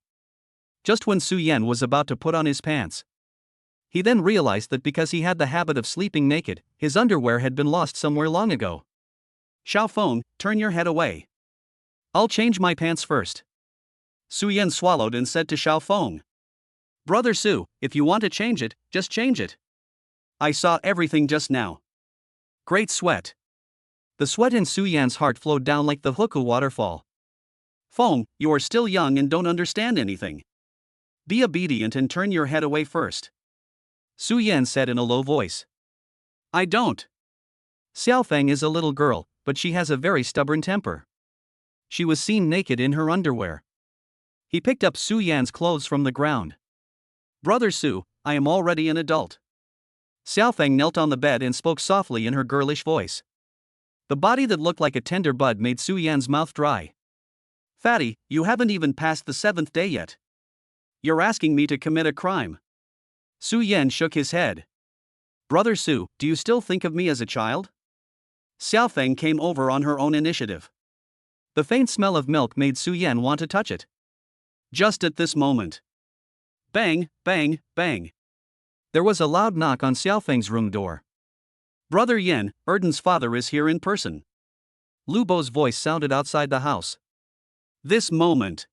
Just when Su Yan was about to put on his pants, he then realized that because he had the habit of sleeping naked, his underwear had been lost somewhere long ago. Xiaofeng, turn your head away. I'll change my pants first. Su Yan swallowed and said to Xiaofeng. Brother Su, if you want to change it, just change it. I saw everything just now. Great sweat. The sweat in Su Yan's heart flowed down like the Huku waterfall. Feng, you are still young and don't understand anything. Be obedient and turn your head away first. Su Yan said in a low voice. I don't. Xiaofeng is a little girl, but she has a very stubborn temper. She was seen naked in her underwear. He picked up Su Yan's clothes from the ground. Brother Su, I am already an adult. Xiaofeng knelt on the bed and spoke softly in her girlish voice. The body that looked like a tender bud made Su Yan's mouth dry. Fatty, you haven't even passed the 7th day yet. You're asking me to commit a crime. Su Yan shook his head. Brother Su, do you still think of me as a child? Xiaofeng came over on her own initiative. The faint smell of milk made Su Yan want to touch it. Just at this moment. Bang, bang, bang. There was a loud knock on Xiaofeng's room door. Brother Yan, Erden's father is here in person. Lu Bo's voice sounded outside the house. This moment.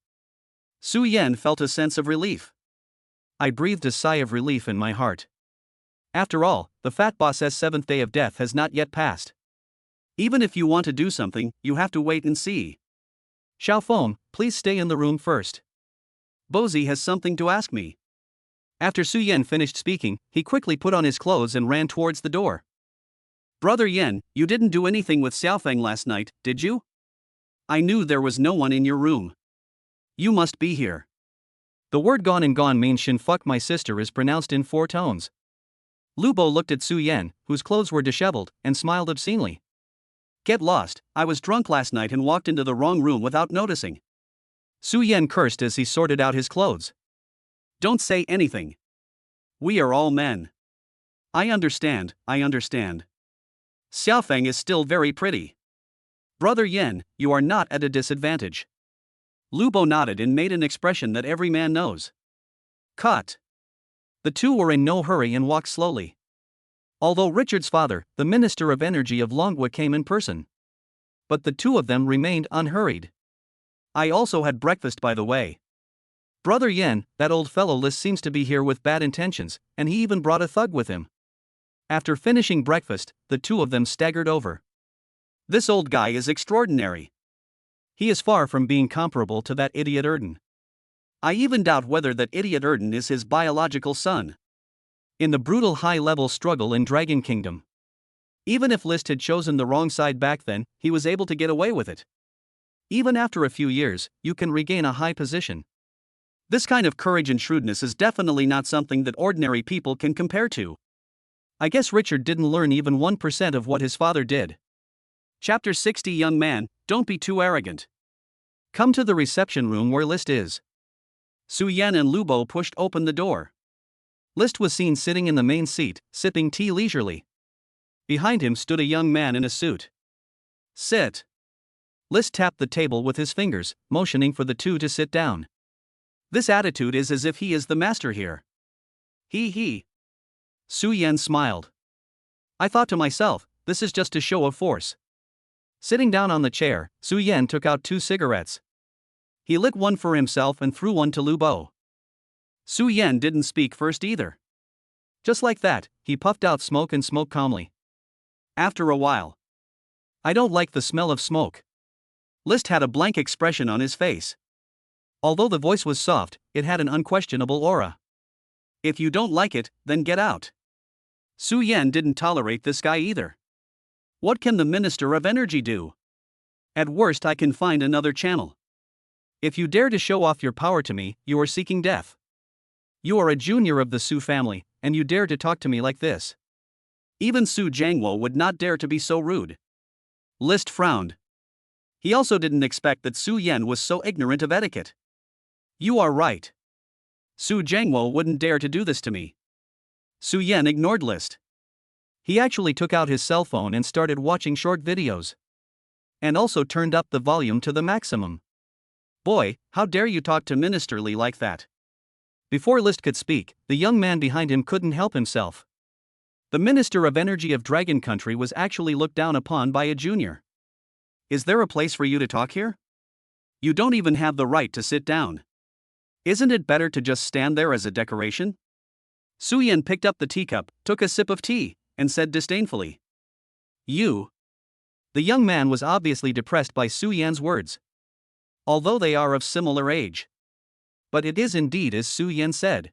Su Yan felt a sense of relief. I breathed a sigh of relief in my heart. After all, the fat boss's 7th day of death has not yet passed. Even if you want to do something, you have to wait and see. Xiaofeng, please stay in the room first. Bozy has something to ask me. After Su Yan finished speaking, he quickly put on his clothes and ran towards the door. Brother Yan, you didn't do anything with Xiaofeng last night, did you? I knew there was no one in your room. You must be here. The word gone and gone means shin fuck my sister is pronounced in 4 tones. Lu Bo looked at Su Yan, whose clothes were disheveled, and smiled obscenely. Get lost, I was drunk last night and walked into the wrong room without noticing. Su Yan cursed as he sorted out his clothes. Don't say anything. We are all men. I understand, I understand. Xiaofeng is still very pretty. Brother Yan, you are not at a disadvantage. Lu Bo nodded and made an expression that every man knows. Cut. The two were in no hurry and walked slowly. Although Richard's father, the Minister of Energy of Longwa, came in person. But the two of them remained unhurried. I also had breakfast, by the way. Brother Yan, that old fellow List seems to be here with bad intentions, and he even brought a thug with him. After finishing breakfast, the two of them staggered over. This old guy is extraordinary. He is far from being comparable to that idiot Erden. I even doubt whether that idiot Erden is his biological son. In the brutal high-level struggle in Dragon Kingdom, even if List had chosen the wrong side back then, he was able to get away with it. Even after a few years, you can regain a high position. This kind of courage and shrewdness is definitely not something that ordinary people can compare to. I guess Richard didn't learn even 1% of what his father did. Chapter 60. Young man, don't be too arrogant. Come to the reception room where List is. Su Yan and Lu Bo pushed open the door. List was seen sitting in the main seat, sipping tea leisurely. Behind him stood a young man in a suit. Sit. List tapped the table with his fingers, motioning for the two to sit down. This attitude is as if he is the master here. He. Su Yan smiled. I thought to myself, this is just a show of force. Sitting down on the chair, Su Yan took out 2 cigarettes. He lit one for himself and threw one to Lu Bo. Su Yan didn't speak first either. Just like that, he puffed out smoke and smoked calmly. After a while, I don't like the smell of smoke. List had a blank expression on his face. Although the voice was soft, it had an unquestionable aura. If you don't like it, then get out. Su Yan didn't tolerate this guy either. What can the Minister of Energy do? At worst, I can find another channel. If you dare to show off your power to me, you are seeking death. You are a junior of the Su family, and you dare to talk to me like this. Even Su Jiangwo would not dare to be so rude. List frowned. He also didn't expect that Su Yan was so ignorant of etiquette. You are right. Su Jiangwo wouldn't dare to do this to me. Su Yan ignored List. He actually took out his cell phone and started watching short videos. And also turned up the volume to the maximum. Boy, how dare you talk to Minister Li like that? Before List could speak, the young man behind him couldn't help himself. The Minister of Energy of Dragon Country was actually looked down upon by a junior. Is there a place for you to talk here? You don't even have the right to sit down. Isn't it better to just stand there as a decoration? Su Yan picked up the teacup, took a sip of tea, and said disdainfully. You. The young man was obviously depressed by Su Yan's words. Although they are of similar age. But it is indeed as Su Yan said.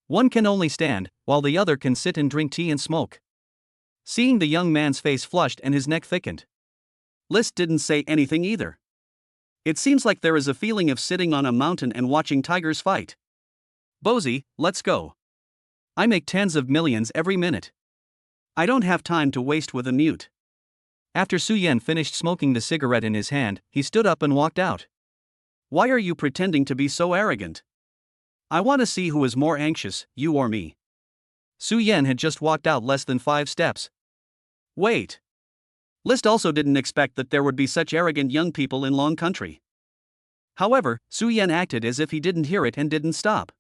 One can only stand, while the other can sit and drink tea and smoke. Seeing the young man's face flushed and his neck thickened, List didn't say anything either. It seems like there is a feeling of sitting on a mountain and watching tigers fight. Bozy, let's go. I make tens of millions every minute. I don't have time to waste with a mute. After Su Yan finished smoking the cigarette in his hand, he stood up and walked out. Why are you pretending to be so arrogant? I want to see who is more anxious, you or me. Su Yan had just walked out less than 5 steps. Wait. List also didn't expect that there would be such arrogant young people in Long Country. However, Su Yan acted as if he didn't hear it and didn't stop.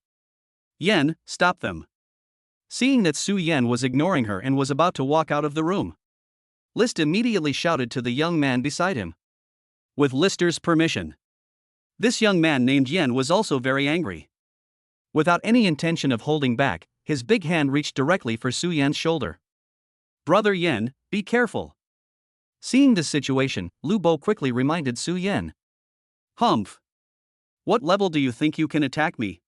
Yan, stop them. Seeing that Su Yan was ignoring her and was about to walk out of the room, List immediately shouted to the young man beside him. With Lister's permission. This young man named Yan was also very angry. Without any intention of holding back, his big hand reached directly for Su Yan's shoulder. Brother Yan, be careful. Seeing this situation, Lu Bo quickly reminded Su Yan. Humph. What level do you think you can attack me?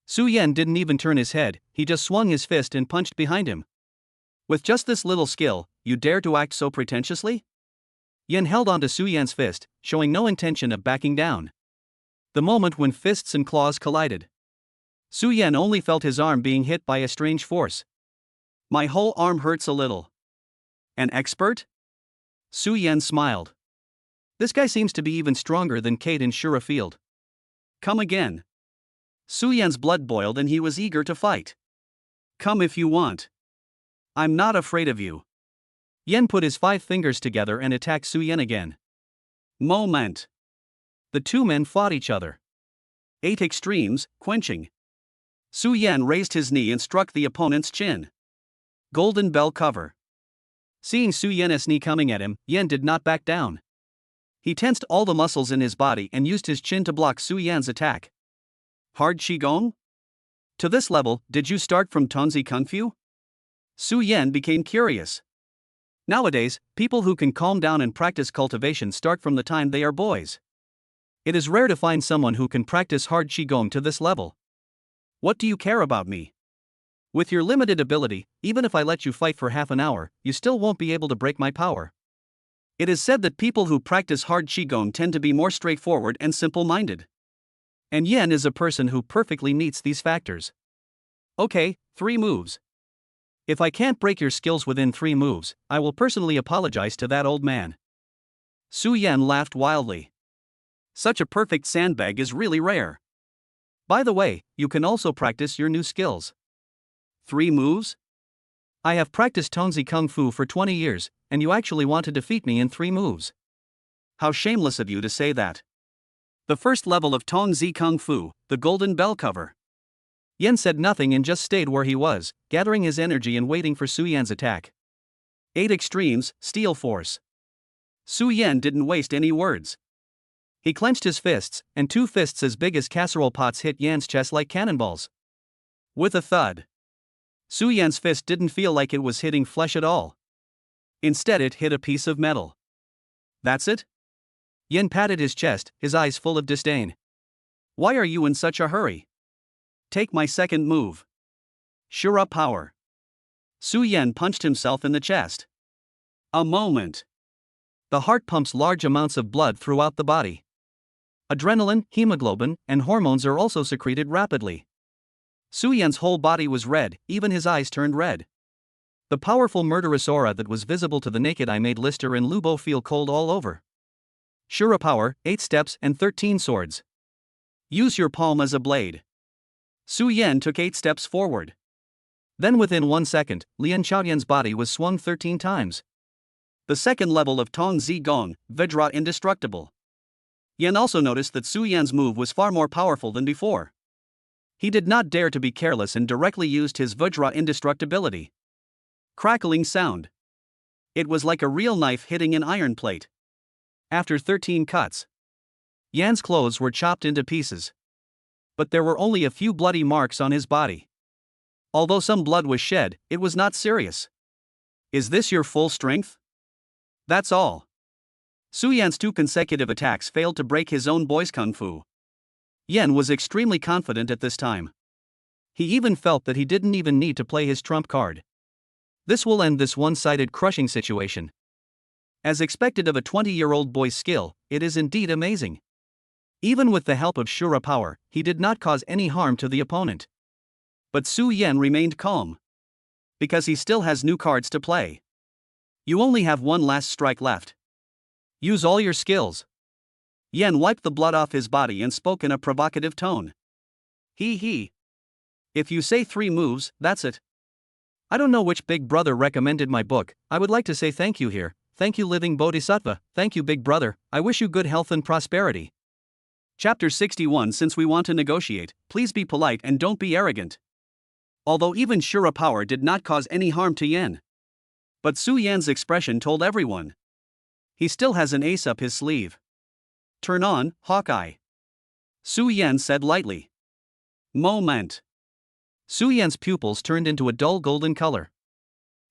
Su Yan didn't even turn his head, he just swung his fist and punched behind him. With just this little skill, you dare to act so pretentiously? Yan held onto Su Yan's fist, showing no intention of backing down. The moment when fists and claws collided, Su Yan only felt his arm being hit by a strange force. My whole arm hurts a little. An expert? Su Yan smiled. This guy seems to be even stronger than Kate in Shura Field. Come again. Su Yan's blood boiled and he was eager to fight. Come if you want. I'm not afraid of you. Yan put his 5 fingers together and attacked Su Yan again. Moment. The two men fought each other. 8 extremes, quenching. Su Yan raised his knee and struck the opponent's chin. Golden bell cover. Seeing Su Yan's knee coming at him, Yan did not back down. He tensed all the muscles in his body and used his chin to block Su Yan's attack. Hard Qigong? To this level, did you start from Tonzi Kung Fu? Su Yan became curious. Nowadays, people who can calm down and practice cultivation start from the time they are boys. It is rare to find someone who can practice hard Qigong to this level. What do you care about me? With your limited ability, even if I let you fight for half an hour, you still won't be able to break my power. It is said that people who practice hard Qigong tend to be more straightforward and simple-minded. And Yan is a person who perfectly meets these factors. Okay, 3 moves. If I can't break your skills within 3 moves, I will personally apologize to that old man. Su Yan laughed wildly. Such a perfect sandbag is really rare. By the way, you can also practice your new skills. 3 moves? I have practiced Tongzi Kung Fu for 20 years, and you actually want to defeat me in 3 moves. How shameless of you to say that. The first level of Tongzi Kung Fu, the golden bell cover. Yan said nothing and just stayed where he was, gathering his energy and waiting for Su Yan's attack. 8 extremes, steel force. Su Yan didn't waste any words. He clenched his fists, and 2 fists as big as casserole pots hit Yan's chest like cannonballs. With a thud. Su Yan's fist didn't feel like it was hitting flesh at all. Instead, it hit a piece of metal. That's it? Yan patted his chest, his eyes full of disdain. Why are you in such a hurry? Take my second move. Shura power. Su Yan punched himself in the chest. A moment. The heart pumps large amounts of blood throughout the body. Adrenaline, hemoglobin, and hormones are also secreted rapidly. Su Yan's whole body was red, even his eyes turned red. The powerful murderous aura that was visible to the naked eye made Lister and Lubo feel cold all over. Shura power, 8 steps and 13 swords. Use your palm as a blade. Su Yan took 8 steps forward. Then within 1 second, Lian Chaotian's body was swung 13 times. The second level of Tong Zi Gong, Vajra Indestructible. Yan also noticed that Su Yan's move was far more powerful than before. He did not dare to be careless and directly used his Vajra Indestructibility. Crackling sound. It was like a real knife hitting an iron plate. After 13 cuts, Yan's clothes were chopped into pieces. But there were only a few bloody marks on his body. Although some blood was shed, it was not serious. Is this your full strength? That's all. Su Yan's 2 consecutive attacks failed to break his own boy's kung fu. Yan was extremely confident at this time. He even felt that he didn't even need to play his trump card. This will end this one-sided crushing situation. As expected of a 20-year-old boy's skill, it is indeed amazing. Even with the help of Shura power, he did not cause any harm to the opponent. But Su Yan remained calm. Because he still has new cards to play. You only have one last strike left. Use all your skills. Yan wiped the blood off his body and spoke in a provocative tone. He. If you say 3 moves, that's it. I don't know which big brother recommended my book. I would like to say thank you here. Thank you, living Bodhisattva. Thank you, big brother. I wish you good health and prosperity. Chapter 61. Since we want to negotiate, please be polite and don't be arrogant. Although even Shura power did not cause any harm to Yan. But Su Yan's expression told everyone. He still has an ace up his sleeve. Turn on, Hawkeye. Su Yan said lightly. Moment. Su Yan's pupils turned into a dull golden color.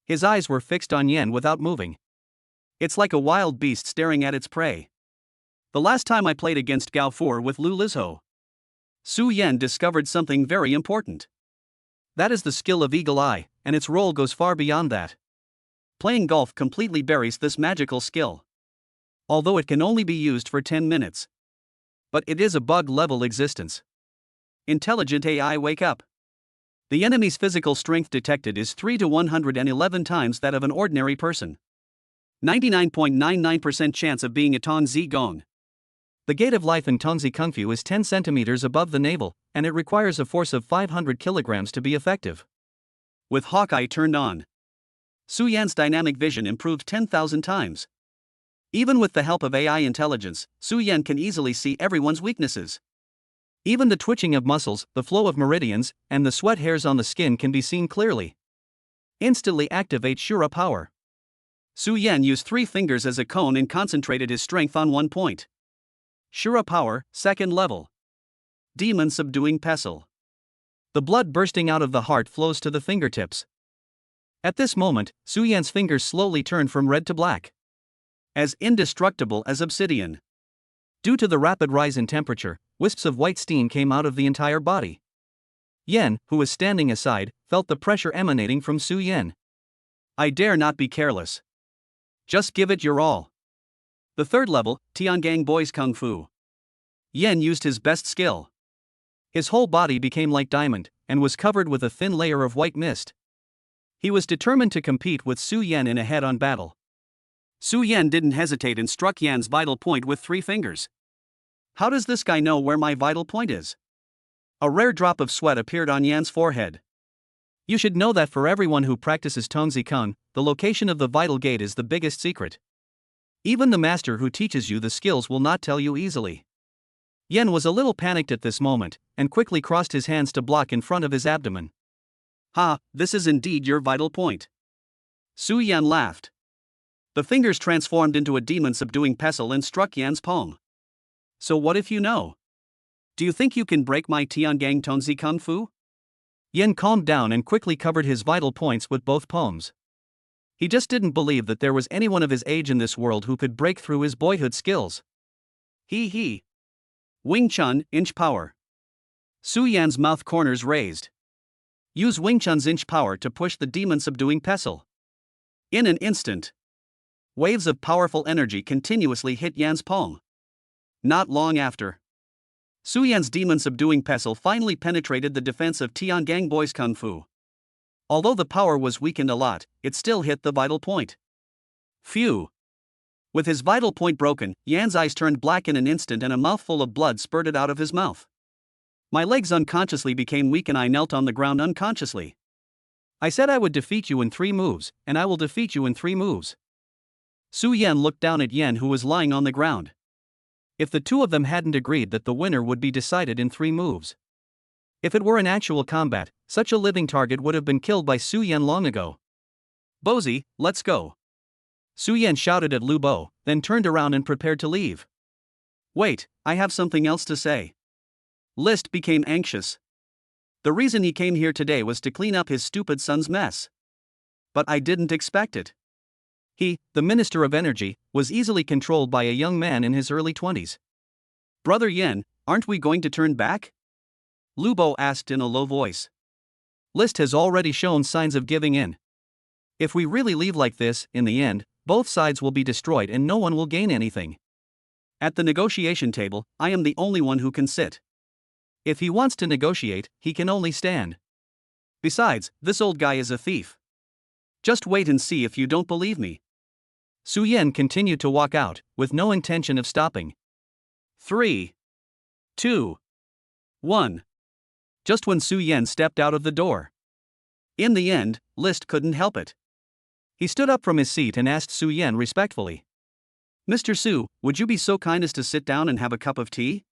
His eyes were fixed on Yan without moving. It's like a wild beast staring at its prey. The last time I played against Gao Fu with Lu Lizho, Su Yan discovered something very important. That is the skill of Eagle Eye, and its role goes far beyond that. Playing golf completely buries this magical skill. Although it can only be used for 10 minutes. But it is a bug-level existence. Intelligent AI, wake up. The enemy's physical strength detected is 3 to 111 times that of an ordinary person. 99.99% chance of being a Tong Zi Gong. The gate of life in Tongzi Kung Fu is 10 centimeters above the navel, and it requires a force of 500 kilograms to be effective. With Hawkeye turned on, Su Yan's dynamic vision improved 10,000 times. Even with the help of AI intelligence, Su Yan can easily see everyone's weaknesses. Even the twitching of muscles, the flow of meridians, and the sweat hairs on the skin can be seen clearly. Instantly activate Shura power. Su Yan used 3 fingers as a cone and concentrated his strength on one point. Shura power, 2nd level. Demon subduing pestle. The blood bursting out of the heart flows to the fingertips. At this moment, Su Yan's fingers slowly turned from red to black. As indestructible as obsidian. Due to the rapid rise in temperature, wisps of white steam came out of the entire body. Yan, who was standing aside, felt the pressure emanating from Su Yan. I dare not be careless. Just give it your all. The 3rd level, Tiangang Boys Kung Fu. Yan used his best skill. His whole body became like diamond, and was covered with a thin layer of white mist. He was determined to compete with Su Yan in a head-on battle. Su Yan didn't hesitate and struck Yan's vital point with 3 fingers. How does this guy know where my vital point is? A rare drop of sweat appeared on Yan's forehead. You should know that for everyone who practices Tongzi-kun, the location of the vital gate is the biggest secret. Even the master who teaches you the skills will not tell you easily. Yan was a little panicked at this moment, and quickly crossed his hands to block in front of his abdomen. Ha, this is indeed your vital point. Su Yan laughed. The fingers transformed into a demon-subduing pestle and struck Yan's palm. So what if you know? Do you think you can break my Tiangang Tongzi Kung Fu? Yan calmed down and quickly covered his vital points with both palms. He just didn't believe that there was anyone of his age in this world who could break through his boyhood skills. He. Wing Chun, inch power. Su Yan's mouth corners raised. Use Wing Chun's inch power to push the demon-subduing pestle. In an instant, waves of powerful energy continuously hit Yan's palm. Not long after, Su Yan's demon-subduing pestle finally penetrated the defense of Tiangang Boy's Kung Fu. Although the power was weakened a lot, it still hit the vital point. Phew! With his vital point broken, Yan's eyes turned black in an instant and a mouthful of blood spurted out of his mouth. My legs unconsciously became weak and I knelt on the ground unconsciously. I said I would defeat you in 3 moves, and I will defeat you in 3 moves. Su Yan looked down at Yan, who was lying on the ground. If the two of them hadn't agreed that the winner would be decided in 3 moves. If it were an actual combat, such a living target would have been killed by Su Yan long ago. Bozy, let's go. Su Yan shouted at Lu Bo, then turned around and prepared to leave. Wait, I have something else to say. List became anxious. The reason he came here today was to clean up his stupid son's mess. But I didn't expect it. He, the Minister of Energy, was easily controlled by a young man in his early 20s. Brother Yen, aren't we going to turn back? Lu Bo asked in a low voice. List has already shown signs of giving in. If we really leave like this, in the end, both sides will be destroyed and no one will gain anything. At the negotiation table, I am the only one who can sit. If he wants to negotiate, he can only stand. Besides, this old guy is a thief. Just wait and see if you don't believe me. Su Yan continued to walk out, with no intention of stopping. 3, 2, 1. Just when Su Yan stepped out of the door. In the end, List couldn't help it. He stood up from his seat and asked Su Yan respectfully. Mr. Su, would you be so kind as to sit down and have a cup of tea?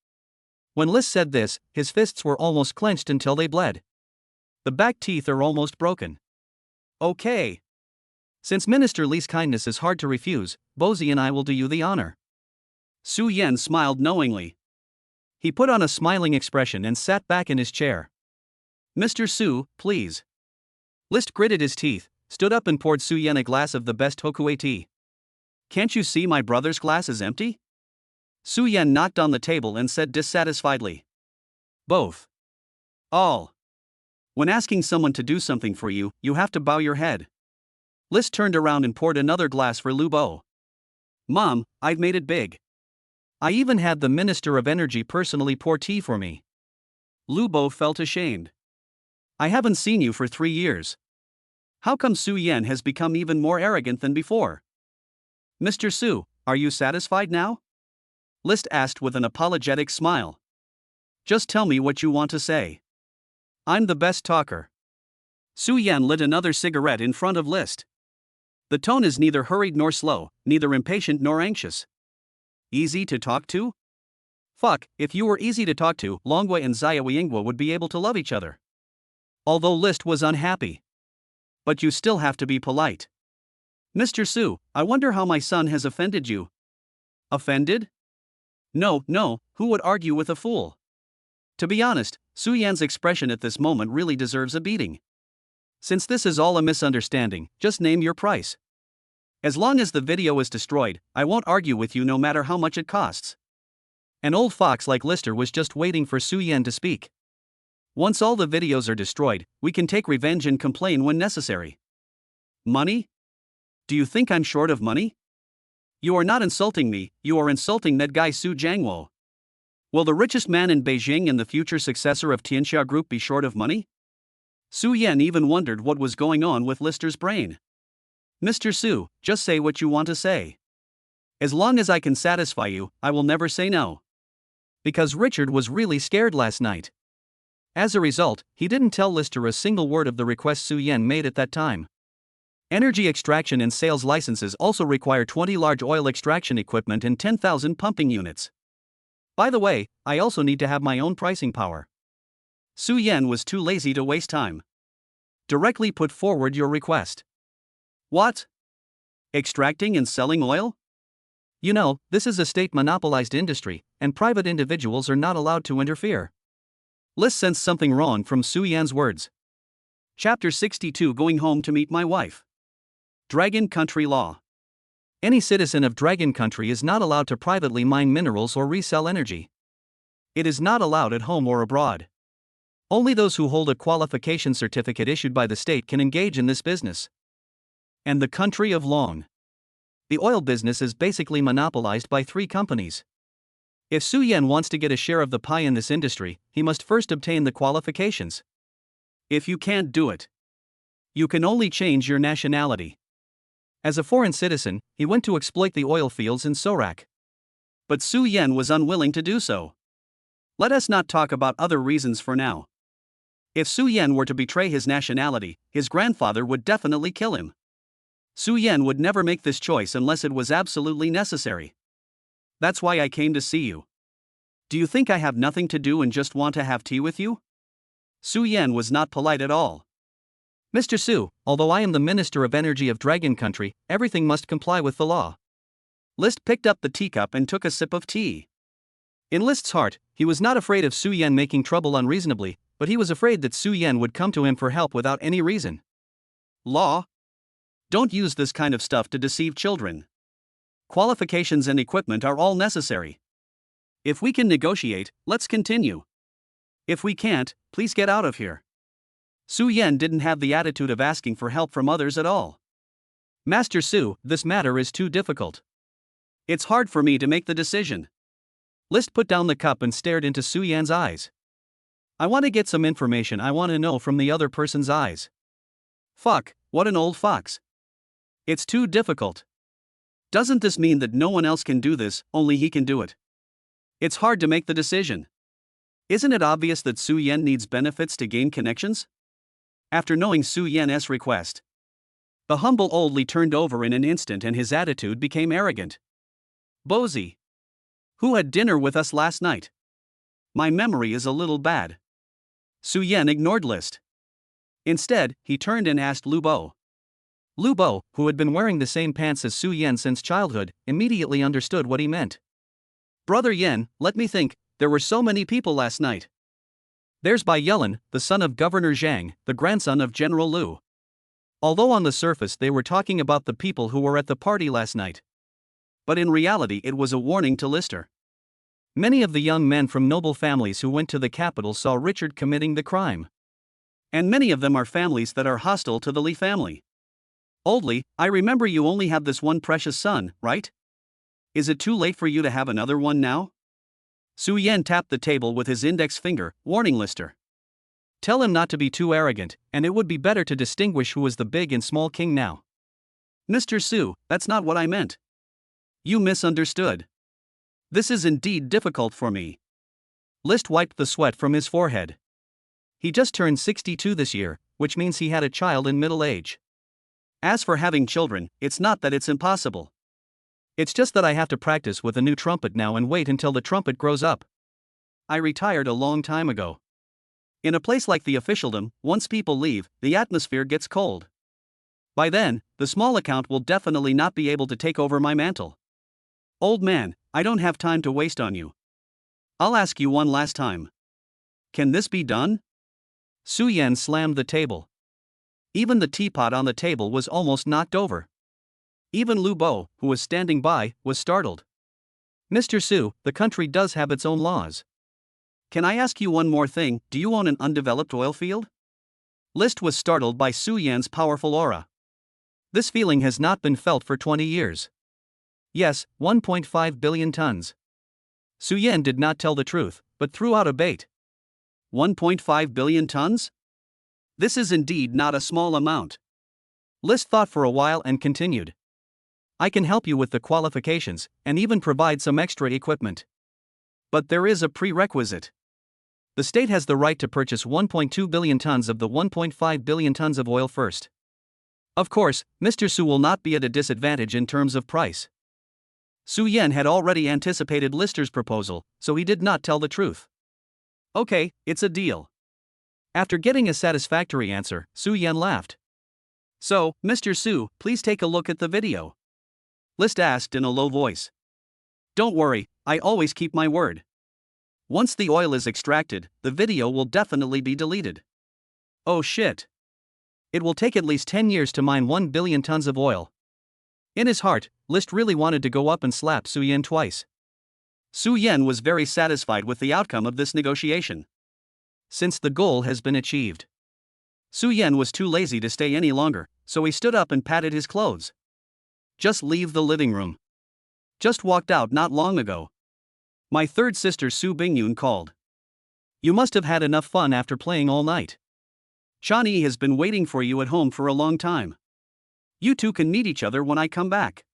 When List said this, his fists were almost clenched until they bled. The back teeth are almost broken. Okay. Since Minister Li's kindness is hard to refuse, Bozy and I will do you the honor. Su Yan smiled knowingly. He put on a smiling expression and sat back in his chair. Mr. Su, please. List gritted his teeth, stood up and poured Su Yan a glass of the best Hokue tea. Can't you see my brother's glass is empty? Su Yan knocked on the table and said dissatisfiedly. Both. All. When asking someone to do something for you, you have to bow your head. List turned around and poured another glass for Lu Bo. Mom, I've made it big. I even had the Minister of Energy personally pour tea for me. Lu Bo felt ashamed. I haven't seen you for 3 years. How come Su Yan has become even more arrogant than before? Mr. Su, are you satisfied now? List asked with an apologetic smile. Just tell me what you want to say. I'm the best talker. Su Yan lit another cigarette in front of List. The tone is neither hurried nor slow, neither impatient nor anxious. Easy to talk to? Fuck, if you were easy to talk to, Longwei and Xia Weingwa would be able to love each other. Although List was unhappy. But you still have to be polite. Mr. Su, I wonder how my son has offended you. Offended? No, who would argue with a fool? To be honest, Su Yan's expression at this moment really deserves a beating. Since this is all a misunderstanding, just name your price. As long as the video is destroyed, I won't argue with you no matter how much it costs. An old fox like Lister was just waiting for Su Yan to speak. Once all the videos are destroyed, we can take revenge and complain when necessary. Money? Do you think I'm short of money? You are not insulting me, you are insulting that guy Su Jiangwo. Will the richest man in Beijing and the future successor of Tianxia Group be short of money? Su Yan even wondered what was going on with Lister's brain. Mr. Su, just say what you want to say. As long as I can satisfy you, I will never say no. Because Richard was really scared last night. As a result, he didn't tell Lister a single word of the request Su Yan made at that time. Energy extraction and sales licenses also require 20 large oil extraction equipment and 10,000 pumping units. By the way, I also need to have my own pricing power. Su Yan was too lazy to waste time. Directly put forward your request. What? Extracting and selling oil? You know, this is a state-monopolized industry, and private individuals are not allowed to interfere. List sensed something wrong from Su Yan's words. Chapter 62 Going Home to Meet My Wife. Dragon Country Law. Any citizen of Dragon Country is not allowed to privately mine minerals or resell energy. It is not allowed at home or abroad. Only those who hold a qualification certificate issued by the state can engage in this business. And the country of Long. The oil business is basically monopolized by 3 companies. If Su Yan wants to get a share of the pie in this industry, he must first obtain the qualifications. If you can't do it, you can only change your nationality. As a foreign citizen, he went to exploit the oil fields in Sorak. But Su Yan was unwilling to do so. Let us not talk about other reasons for now. If Su Yan were to betray his nationality, his grandfather would definitely kill him. Su Yan would never make this choice unless it was absolutely necessary. That's why I came to see you. Do you think I have nothing to do and just want to have tea with you? Su Yan was not polite at all. Mr. Su, although I am the Minister of Energy of Dragon Country, everything must comply with the law. List picked up the teacup and took a sip of tea. In List's heart, he was not afraid of Su Yan making trouble unreasonably, but he was afraid that Su Yan would come to him for help without any reason. Law? Don't use this kind of stuff to deceive children. Qualifications and equipment are all necessary. If we can negotiate, let's continue. If we can't, please get out of here. Su Yan didn't have the attitude of asking for help from others at all. Master Su, this matter is too difficult. It's hard for me to make the decision. List put down the cup and stared into Su Yan's eyes. I want to get some information I want to know from the other person's eyes. Fuck, what an old fox. It's too difficult. Doesn't this mean that no one else can do this, only he can do it? It's hard to make the decision. Isn't it obvious that Su Yan needs benefits to gain connections? After knowing Su Yan's request, the humble old Li turned over in an instant and his attitude became arrogant. Bozy. Who had dinner with us last night? My memory is a little bad. Su Yan ignored List. Instead, he turned and asked Lu Bo. Lu Bo, who had been wearing the same pants as Su Yan since childhood, immediately understood what he meant. Brother Yan, let me think, there were so many people last night. There's Bai Yellen, the son of Governor Zhang, the grandson of General Lu. Although on the surface they were talking about the people who were at the party last night. But in reality it was a warning to Lister. Many of the young men from noble families who went to the capital saw Richard committing the crime. And many of them are families that are hostile to the Li family. Old Li, I remember you only have this one precious son, right? Is it too late for you to have another one now? Su Yan tapped the table with his index finger, warning Lister. Tell him not to be too arrogant, and it would be better to distinguish who is the big and small king now. Mr. Su, that's not what I meant. You misunderstood. This is indeed difficult for me. List wiped the sweat from his forehead. He just turned 62 this year, which means he had a child in middle age. As for having children, it's not that it's impossible. It's just that I have to practice with a new trumpet now and wait until the trumpet grows up. I retired a long time ago. In a place like the officialdom, once people leave, the atmosphere gets cold. By then, the small account will definitely not be able to take over my mantle. Old man, I don't have time to waste on you. I'll ask you one last time. Can this be done? Su Yan slammed the table. Even the teapot on the table was almost knocked over. Even Lu Bo, who was standing by, was startled. Mr. Su, the country does have its own laws. Can I ask you one more thing, do you own an undeveloped oil field? List was startled by Su Yan's powerful aura. This feeling has not been felt for 20 years. Yes, 1.5 billion tons. Su Yan did not tell the truth, but threw out a bait. 1.5 billion tons? This is indeed not a small amount. List thought for a while and continued. I can help you with the qualifications, and even provide some extra equipment. But there is a prerequisite. The state has the right to purchase 1.2 billion tons of the 1.5 billion tons of oil first. Of course, Mr. Su will not be at a disadvantage in terms of price. Su Yan had already anticipated Lister's proposal, so he did not tell the truth. Okay, it's a deal. After getting a satisfactory answer, Su Yan laughed. So, Mr. Su, please take a look at the video. List asked in a low voice. Don't worry, I always keep my word. Once the oil is extracted, the video will definitely be deleted. Oh shit. It will take at least 10 years to mine 1 billion tons of oil. In his heart, List really wanted to go up and slap Su Yan twice. Su Yan was very satisfied with the outcome of this negotiation. Since the goal has been achieved. Su Yan was too lazy to stay any longer, so he stood up and patted his clothes. Just leave the living room. Just walked out not long ago. My third sister Su Bingyun called. You must have had enough fun after playing all night. Chani has been waiting for you at home for a long time. You two can meet each other when I come back.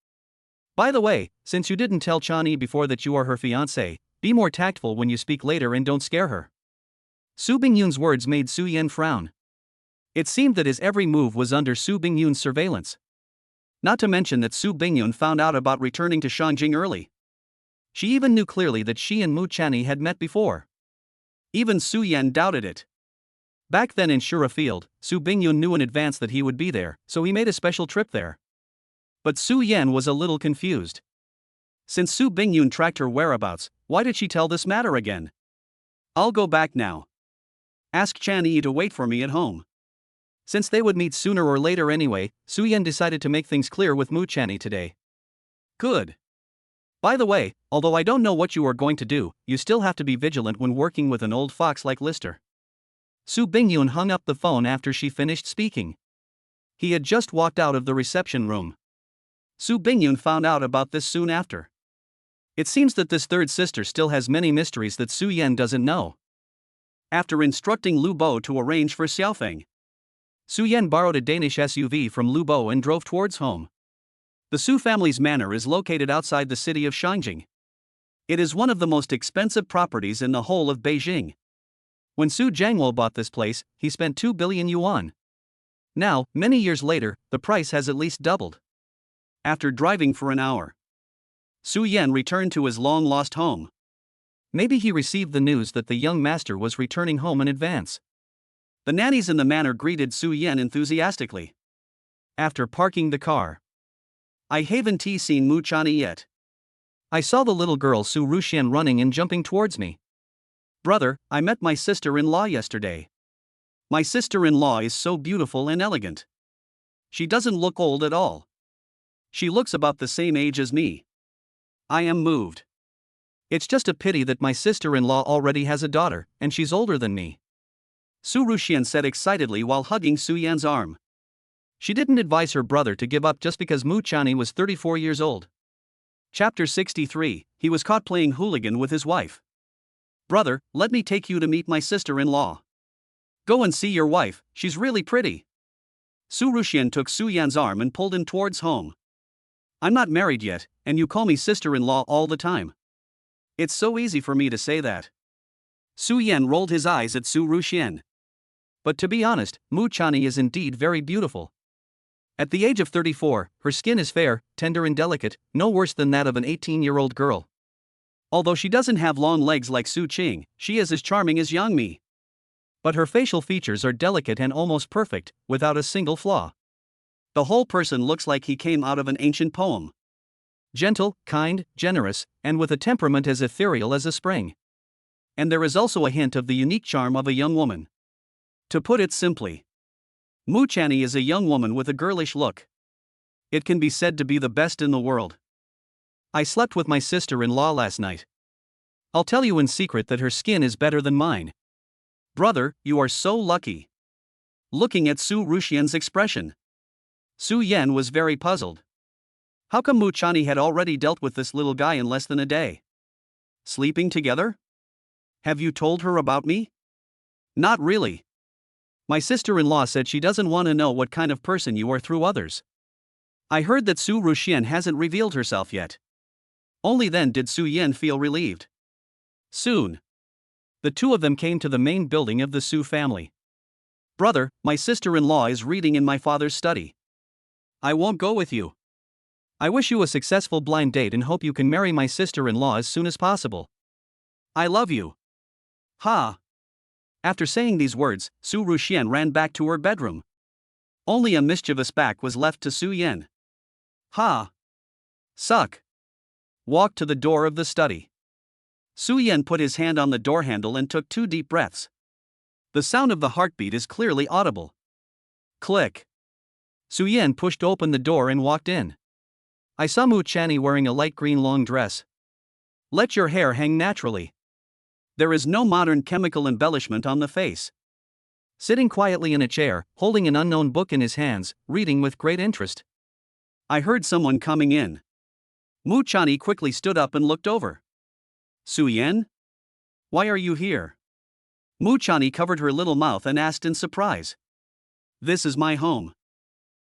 By the way, since you didn't tell Chani before that you are her fiancé, be more tactful when you speak later and don't scare her. Su Bingyun's words made Su Yan frown. It seemed that his every move was under Su Bingyun's surveillance. Not to mention that Su Bingyun found out about returning to Shangjing early. She even knew clearly that she and Mu Chani had met before. Even Su Yan doubted it. Back then in Shura Field, Su Bingyun knew in advance that he would be there, so he made a special trip there. But Su Yan was a little confused. Since Su Bingyun tracked her whereabouts, why did she tell this matter again? I'll go back now. Ask Chani to wait for me at home. Since they would meet sooner or later anyway, Su Yan decided to make things clear with Mu Chani today. Good. By the way, although I don't know what you are going to do, you still have to be vigilant when working with an old fox like Lister. Su Bingyun hung up the phone after she finished speaking. He had just walked out of the reception room. Su Bingyun found out about this soon after. It seems that this third sister still has many mysteries that Su Yan doesn't know. After instructing Lu Bo to arrange for Xiaofeng, Su Yan borrowed a Danish SUV from Lu Bo and drove towards home. The Su family's manor is located outside the city of Shangjing. It is one of the most expensive properties in the whole of Beijing. When Su Jiangwo bought this place, he spent 2 billion yuan. Now, many years later, the price has at least doubled. After driving for an hour, Su Yan returned to his long-lost home. Maybe he received the news that the young master was returning home in advance. The nannies in the manor greeted Su Yan enthusiastically. After parking the car, I haven't seen Mu Chani yet. I saw the little girl Su Rushian running and jumping towards me. Brother, I met my sister-in-law yesterday. My sister-in-law is so beautiful and elegant. She doesn't look old at all. She looks about the same age as me. I am moved. It's just a pity that my sister-in-law already has a daughter, and she's older than me. Su Rushian said excitedly while hugging Su Yan's arm. She didn't advise her brother to give up just because Mu Chani was 34 years old. Chapter 63, he was caught playing hooligan with his wife. Brother, let me take you to meet my sister-in-law. Go and see your wife, she's really pretty. Su Rushian took Su Yan's arm and pulled him towards home. I'm not married yet, and you call me sister-in-law all the time. It's so easy for me to say that. Su Yan rolled his eyes at Su Rushian. But to be honest, Mu Chani is indeed very beautiful. At the age of 34, her skin is fair, tender and delicate, no worse than that of an 18-year-old girl. Although she doesn't have long legs like Su Qing, she is as charming as Yang Mi. But her facial features are delicate and almost perfect, without a single flaw. The whole person looks like he came out of an ancient poem. Gentle, kind, generous, and with a temperament as ethereal as a spring. And there is also a hint of the unique charm of a young woman. To put it simply, Mu Chani is a young woman with a girlish look. It can be said to be the best in the world. I slept with my sister-in-law last night. I'll tell you in secret that her skin is better than mine. Brother, you are so lucky. Looking at Su Rushian's expression, Su Yan was very puzzled. How come Mu Chani had already dealt with this little guy in less than a day? Sleeping together? Have you told her about me? Not really. My sister-in-law said she doesn't want to know what kind of person you are through others. I heard that Su Rushian hasn't revealed herself yet. Only then did Su Yan feel relieved. Soon, the two of them came to the main building of the Su family. Brother, my sister-in-law is reading in my father's study. I won't go with you. I wish you a successful blind date and hope you can marry my sister-in-law as soon as possible. I love you. Ha! After saying these words, Su Ruxian ran back to her bedroom. Only a mischievous back was left to Su Yan. Ha! Suck! Walked to the door of the study. Su Yan put his hand on the door handle and took 2 deep breaths. The sound of the heartbeat is clearly audible. Click. Su Yan pushed open the door and walked in. I saw Mu Chani wearing a light green long dress. Let your hair hang naturally. There is no modern chemical embellishment on the face. Sitting quietly in a chair, holding an unknown book in his hands, reading with great interest. I heard someone coming in. Mu Chani quickly stood up and looked over. Su Yan? Why are you here? Mu Chani covered her little mouth and asked in surprise. This is my home.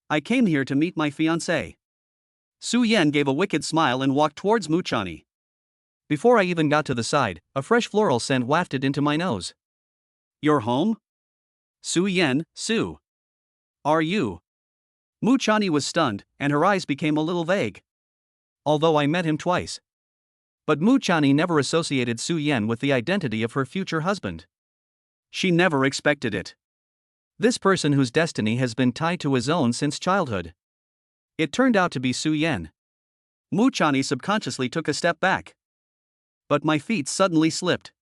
I came here to meet my fiancé. Su Yan gave a wicked smile and walked towards Mu Chani. Before I even got to the side, a fresh floral scent wafted into my nose. Your home? Su Yan, Su. Are you? Mu Chani was stunned, and her eyes became a little vague. Although I met him twice. But Mu Chani never associated Su Yan with the identity of her future husband. She never expected it. This person whose destiny has been tied to his own since childhood. It turned out to be Su Yan. Mu Chani subconsciously took a step back. But my feet suddenly slipped.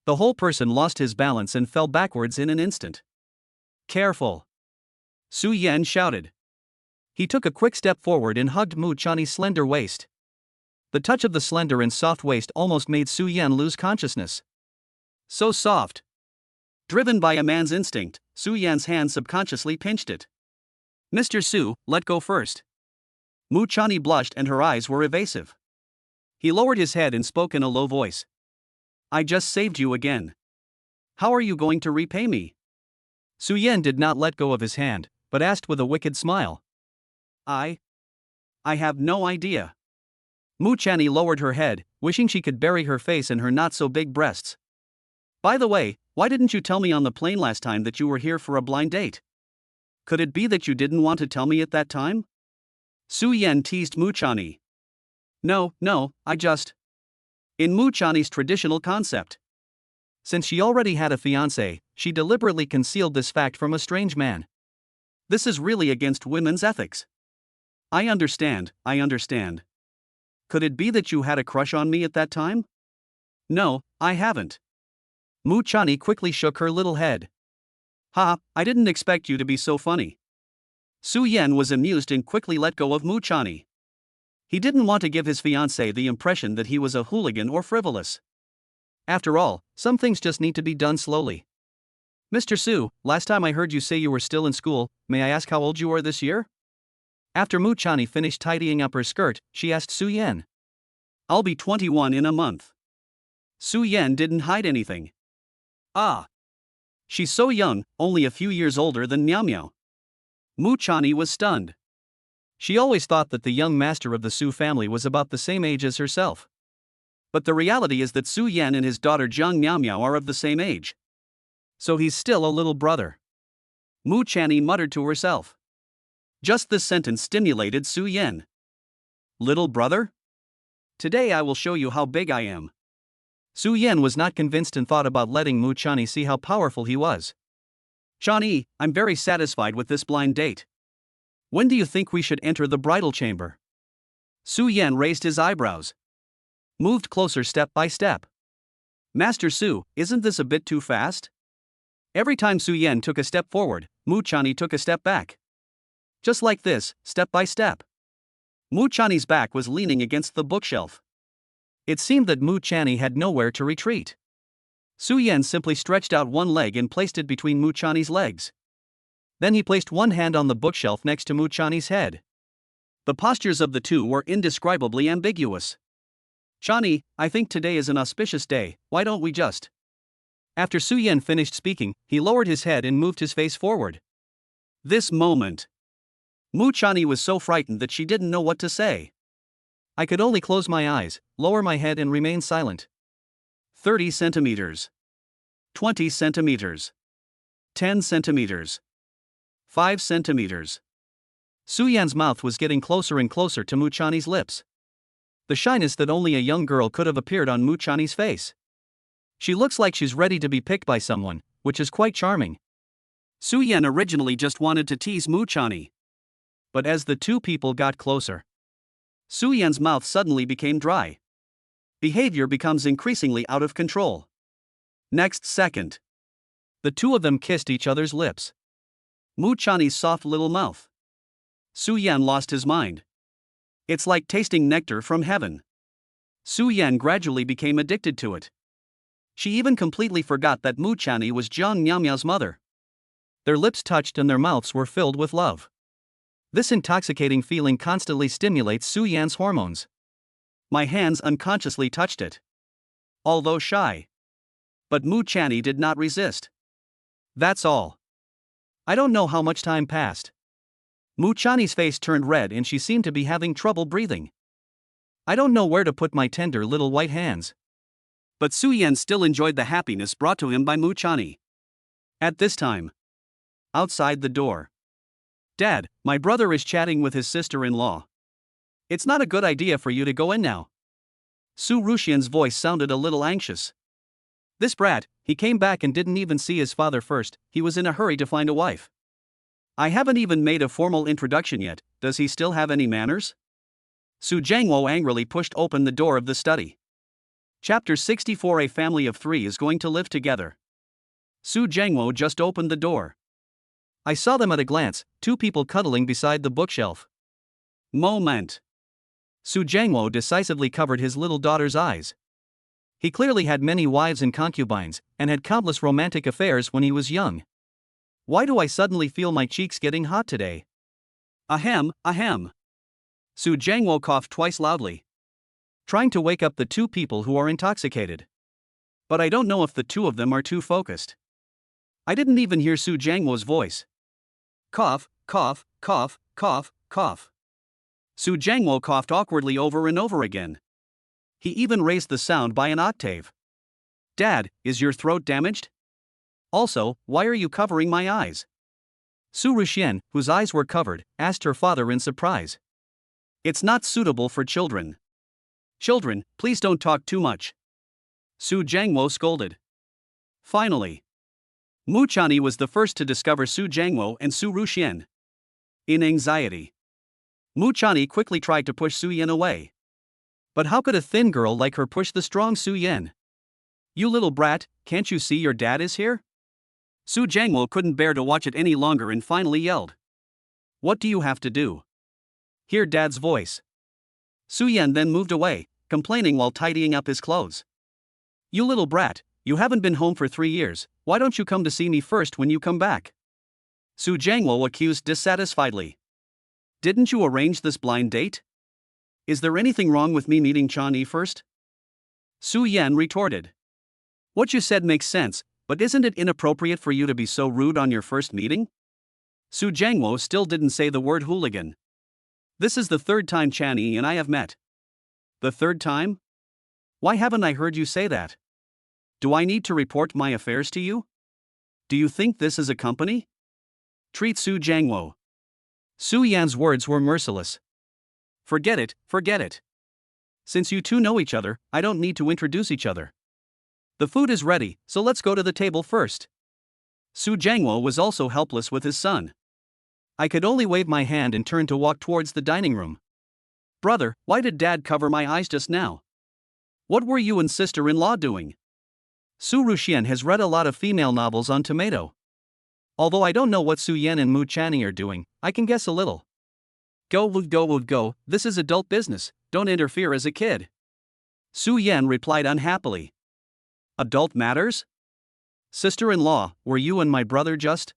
The whole person lost his balance and fell backwards in an instant. Careful! Su Yan shouted. He took a quick step forward and hugged Mu Chani's slender waist. The touch of the slender and soft waist almost made Su Yan lose consciousness. So soft. Driven by a man's instinct, Su Yan's hand subconsciously pinched it. Mr. Su, let go first. Mu Chani blushed and her eyes were evasive. He lowered his head and spoke in a low voice. I just saved you again. How are you going to repay me? Su Yan did not let go of his hand, but asked with a wicked smile. I have no idea. Mu Chani lowered her head, wishing she could bury her face in her not-so-big breasts. By the way, why didn't you tell me on the plane last time that you were here for a blind date? Could it be that you didn't want to tell me at that time? Su Yan teased Mu Chani. No, I just... In Mu Chani's traditional concept. Since she already had a fiancé, she deliberately concealed this fact from a strange man. This is really against women's ethics. I understand. Could it be that you had a crush on me at that time? No, I haven't. Mu Chani quickly shook her little head. Ha, I didn't expect you to be so funny. Su Yan was amused and quickly let go of Mu Chani. He didn't want to give his fiancé the impression that he was a hooligan or frivolous. After all, some things just need to be done slowly. Mr. Su, last time I heard you say you were still in school, may I ask how old you are this year? After Mu Chani finished tidying up her skirt, she asked Su Yan. I'll be 21 in a month. Su Yan didn't hide anything. Ah. She's so young, only a few years older than Miao Miao. Mu Chani was stunned. She always thought that the young master of the Su family was about the same age as herself. But the reality is that Su Yan and his daughter Jiang Miao Miao are of the same age. So he's still a little brother. Mu Chani muttered to herself. Just this sentence stimulated Su Yan. Little brother? Today I will show you how big I am. Su Yan was not convinced and thought about letting Mu Chani see how powerful he was. Chani, I'm very satisfied with this blind date. When do you think we should enter the bridal chamber? Su Yan raised his eyebrows. Moved closer step by step. Master Su, isn't this a bit too fast? Every time Su Yan took a step forward, Mu Chani took a step back. Just like this, step by step. Mu Chani's back was leaning against the bookshelf. It seemed that Mu Chani had nowhere to retreat. Su Yan simply stretched out one leg and placed it between Mu Chani's legs. Then he placed one hand on the bookshelf next to Mu Chani's head. The postures of the two were indescribably ambiguous. Chani, I think today is an auspicious day, why don't we just... After Su Yan finished speaking, he lowered his head and moved his face forward. This moment. Mu Chani was so frightened that she didn't know what to say. I could only close my eyes, lower my head and remain silent. 30 centimeters. 20 centimeters. 10 centimeters. 5 centimeters. Su-Yan's mouth was getting closer and closer to Muchani's lips. The shyness that only a young girl could have appeared on Muchani's face. She looks like she's ready to be picked by someone, which is quite charming. Su-Yan originally just wanted to tease Muchani. But as the two people got closer, Su-Yan's mouth suddenly became dry. Behavior becomes increasingly out of control. Next second, the two of them kissed each other's lips. Muchani's soft little mouth. Su-Yan lost his mind. It's like tasting nectar from heaven. Su-Yan gradually became addicted to it. She even completely forgot that Muchani was Jiang Miaomiao's mother. Their lips touched and their mouths were filled with love. This intoxicating feeling constantly stimulates Su-Yan's hormones. My hands unconsciously touched it. Although shy. But Muchani did not resist. That's all. I don't know how much time passed. Muchani's face turned red and she seemed to be having trouble breathing. I don't know where to put my tender little white hands. But Su-Yan still enjoyed the happiness brought to him by Muchani. At this time, outside the door, "Dad, my brother is chatting with his sister-in-law. It's not a good idea for you to go in now." Su Rushian's voice sounded a little anxious. This brat, he came back and didn't even see his father first, he was in a hurry to find a wife. I haven't even made a formal introduction yet, does he still have any manners? Su Jiangwo angrily pushed open the door of the study. Chapter 64. A family of 3 is going to live together. Su Jiangwo just opened the door. I saw them at a glance, two people cuddling beside the bookshelf. Moment. Su Jiangwo decisively covered his little daughter's eyes. He clearly had many wives and concubines, and had countless romantic affairs when he was young. Why do I suddenly feel my cheeks getting hot today? Ahem, ahem. Su Jiangwo coughed twice loudly, trying to wake up the two people who are intoxicated. But I don't know if the two of them are too focused. I didn't even hear Su Jiangwo's voice. Cough, cough, cough, cough, cough. Su Jiangwo coughed awkwardly over and over again. He even raised the sound by an octave. Dad, is your throat damaged? Also, why are you covering my eyes? Su Rushian, whose eyes were covered, asked her father in surprise. It's not suitable for children. Children, please don't talk too much. Su Jiangwo scolded. Finally, Muchani was the first to discover Su Jiangwo and Su Rushian. In anxiety, Muchani quickly tried to push Su Yan away. But how could a thin girl like her push the strong Su Yan? You little brat, can't you see your dad is here? Su Jiangwo couldn't bear to watch it any longer and finally yelled. What do you have to do? Hear Dad's voice. Su Yan then moved away, complaining while tidying up his clothes. You little brat, you haven't been home for 3 years, why don't you come to see me first when you come back? Su Jiangwo accused dissatisfiedly. Didn't you arrange this blind date? Is there anything wrong with me meeting Chani first? Su Yan retorted. What you said makes sense, but isn't it inappropriate for you to be so rude on your first meeting? Su Jiangwo still didn't say the word hooligan. This is the 3rd time Chani and I have met. The 3rd time? Why haven't I heard you say that? Do I need to report my affairs to you? Do you think this is a company? Treat Su Jiangwo. Su Yan's words were merciless. Forget it, forget it. Since you two know each other, I don't need to introduce each other. The food is ready, so let's go to the table first. Su Jiangwo was also helpless with his son. I could only wave my hand and turn to walk towards the dining room. Brother, why did Dad cover my eyes just now? What were you and sister-in-law doing? Su Rushian has read a lot of female novels on tomato. Although I don't know what Su Yan and Muchani are doing, I can guess a little. Go, this is adult business, don't interfere as a kid. Su Yan replied unhappily. Adult matters? Sister-in-law, were you and my brother just?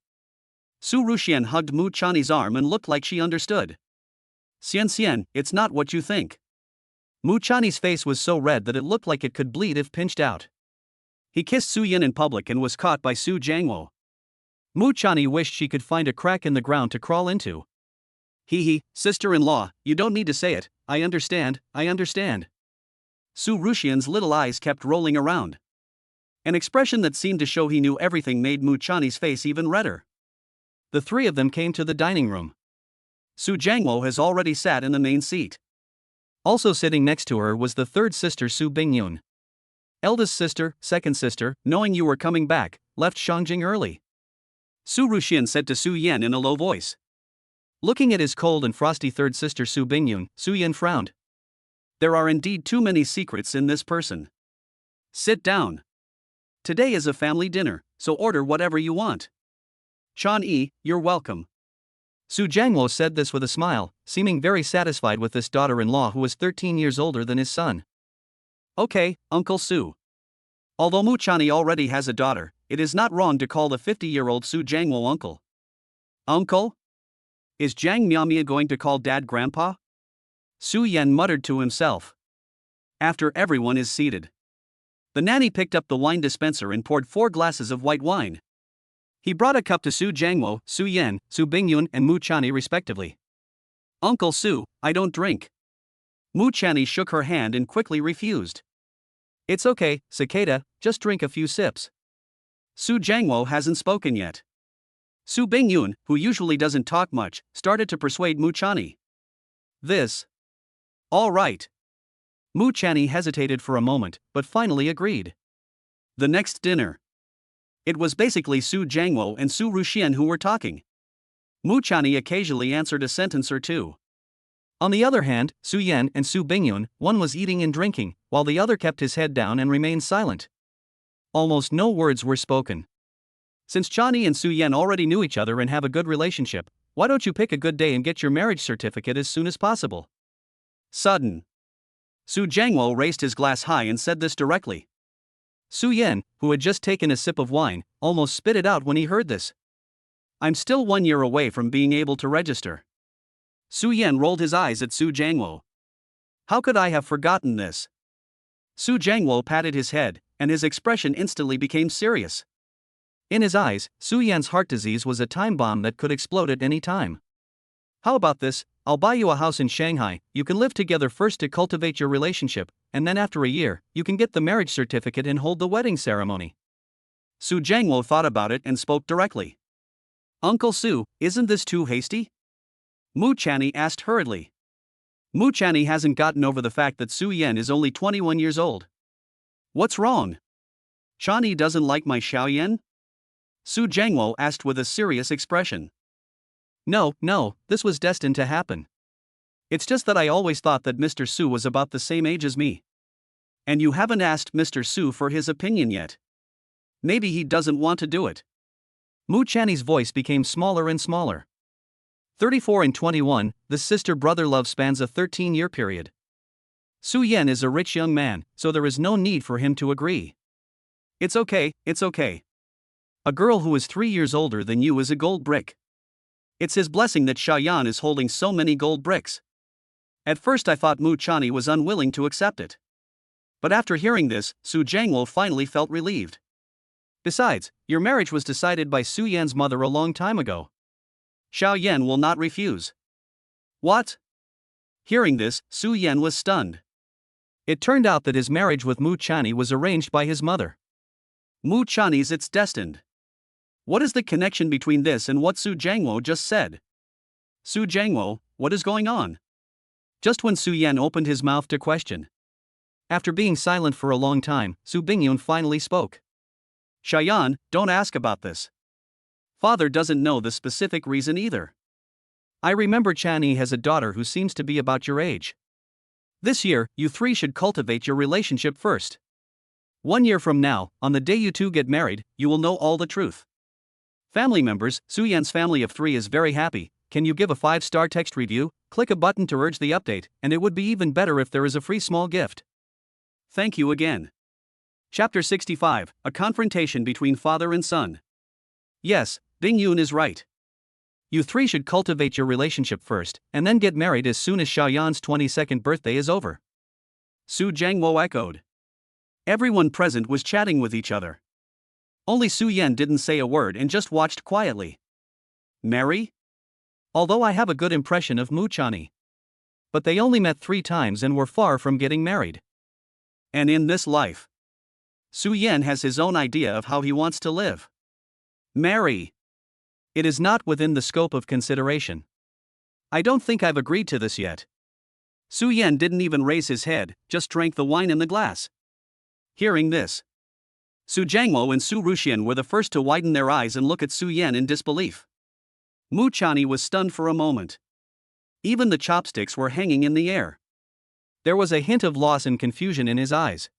Su Rushian hugged Muchani's arm and looked like she understood. Xian, it's not what you think. Muchani's face was so red that it looked like it could bleed if pinched out. He kissed Su Yan in public and was caught by Su Jiangwo. Muchani wished she could find a crack in the ground to crawl into. Sister-in-law, you don't need to say it, I understand. Su Rushian's little eyes kept rolling around. An expression that seemed to show he knew everything made Mu Chani's face even redder. The three of them came to the dining room. Su Jiangwo has already sat in the main seat. Also sitting next to her was the third sister Su Bingyun. Eldest sister, second sister, knowing you were coming back, left Shangjing early. Su Ruxian said to Su Yan in a low voice. Looking at his cold and frosty third sister Su Bingyun, Su Yan frowned. There are indeed too many secrets in this person. Sit down. Today is a family dinner, so order whatever you want. Chan Yi, you're welcome. Su Jiangwo said this with a smile, seeming very satisfied with this daughter-in-law who was 13 years older than his son. Okay, Uncle Su. Although Mu Chani already has a daughter, it is not wrong to call the 50-year-old Su Jiangwo uncle. Uncle? Is Jiang Miamia going to call Dad Grandpa? Su Yan muttered to himself. After everyone is seated, the nanny picked up the wine dispenser and poured 4 glasses of white wine. He brought a cup to Su Jiangwo, Su Yan, Su Bingyun and Mu Chani respectively. Uncle Su, I don't drink. Mu Chani shook her hand and quickly refused. It's okay, Cicada, just drink a few sips. Su Jiangwo hasn't spoken yet. Su Bingyun, who usually doesn't talk much, started to persuade Mu Chani. This. All right. Mu Chani hesitated for a moment, but finally agreed. The next dinner. It was basically Su Jiangwo and Su Ruxian who were talking. Mu Chani occasionally answered a sentence or two. On the other hand, Su Yan and Su Bingyun, one was eating and drinking, while the other kept his head down and remained silent. Almost no words were spoken. Since Chani and Su Yan already knew each other and have a good relationship, why don't you pick a good day and get your marriage certificate as soon as possible? Sudden. Su Jiangwo raised his glass high and said this directly. Su Yan, who had just taken a sip of wine, almost spit it out when he heard this. I'm still 1 year away from being able to register. Su Yan rolled his eyes at Su Jiangwo. How could I have forgotten this? Su Jiangwo patted his head, and his expression instantly became serious. In his eyes, Su Yan's heart disease was a time bomb that could explode at any time. How about this? I'll buy you a house in Shanghai, you can live together first to cultivate your relationship, and then after a year, you can get the marriage certificate and hold the wedding ceremony. Su Jiangwo thought about it and spoke directly. Uncle Su, isn't this too hasty? Mu Chani asked hurriedly. Mu Chani hasn't gotten over the fact that Su Yan is only 21 years old. What's wrong? Chani doesn't like my Xiao Yan? Su Jiangwo asked with a serious expression. No, this was destined to happen. It's just that I always thought that Mr. Su was about the same age as me. And you haven't asked Mr. Su for his opinion yet. Maybe he doesn't want to do it. Mu Chani's voice became smaller and smaller. 34 and 21, the sister-brother love spans a 13-year period. Su Yan is a rich young man, so there is no need for him to agree. It's okay. A girl who is 3 years older than you is a gold brick. It's his blessing that Xiaoyan is holding so many gold bricks. At first I thought Mu Chani was unwilling to accept it. But after hearing this, Su Jiangwo finally felt relieved. Besides, your marriage was decided by Su Yan's mother a long time ago. Xiao Yan will not refuse. What? Hearing this, Su Yan was stunned. It turned out that his marriage with Mu Chani was arranged by his mother. Mu Chani's it's destined. What is the connection between this and what Su Jiangwo just said? Su Jiangwo, what is going on? Just when Su Yan opened his mouth to question. After being silent for a long time, Su Bingyun finally spoke. Xiaoyan, don't ask about this. Father doesn't know the specific reason either. I remember Chani has a daughter who seems to be about your age. This year, you three should cultivate your relationship first. 1 year from now, on the day you two get married, you will know all the truth. Family members, Su Yan's family of 3 is very happy. Can you give a 5-star text review? Click a button to urge the update, and it would be even better if there is a free small gift. Thank you again. Chapter 65, A Confrontation Between Father and Son. Yes, Bingyun is right. You three should cultivate your relationship first, and then get married as soon as Xiaoyan's 22nd birthday is over. Su Jiangwo echoed. Everyone present was chatting with each other. Only Su Yan didn't say a word and just watched quietly. Marry? Although I have a good impression of Mu Chani. But they only met 3 times and were far from getting married. And in this life, Su Yan has his own idea of how he wants to live. Marry. It is not within the scope of consideration. I don't think I've agreed to this yet. Su Yan didn't even raise his head, just drank the wine in the glass. Hearing this, Su Jiangwo and Su Ruxian were the first to widen their eyes and look at Su Yan in disbelief. Mu Chani was stunned for a moment. Even the chopsticks were hanging in the air. There was a hint of loss and confusion in his eyes.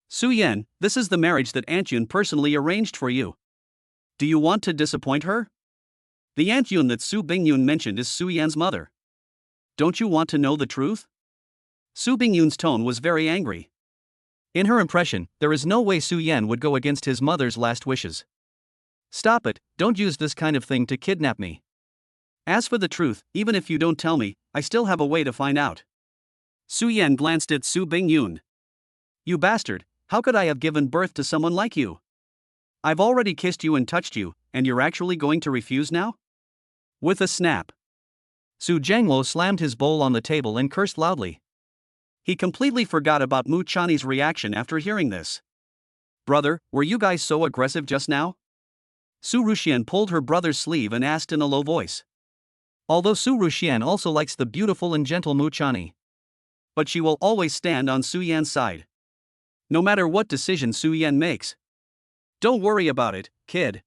Su Yan, this is the marriage that Aunt Yun personally arranged for you. Do you want to disappoint her? The Aunt Yun that Su Bingyun mentioned is Su Yan's mother. Don't you want to know the truth? Su Bingyun's tone was very angry. In her impression, there is no way Su Yan would go against his mother's last wishes. Stop it, don't use this kind of thing to kidnap me. As for the truth, even if you don't tell me, I still have a way to find out. Su Yan glanced at Su Bingyun. You bastard, how could I have given birth to someone like you? I've already kissed you and touched you, and you're actually going to refuse now? With a snap, Su Jiangwo slammed his bowl on the table and cursed loudly. He completely forgot about Mu Chani's reaction after hearing this. Brother, were you guys so aggressive just now? Su Ruxian pulled her brother's sleeve and asked in a low voice. Although Su Ruxian also likes the beautiful and gentle Mu Chani, but she will always stand on Su Yan's side, no matter what decision Su Yan makes. Don't worry about it, kid.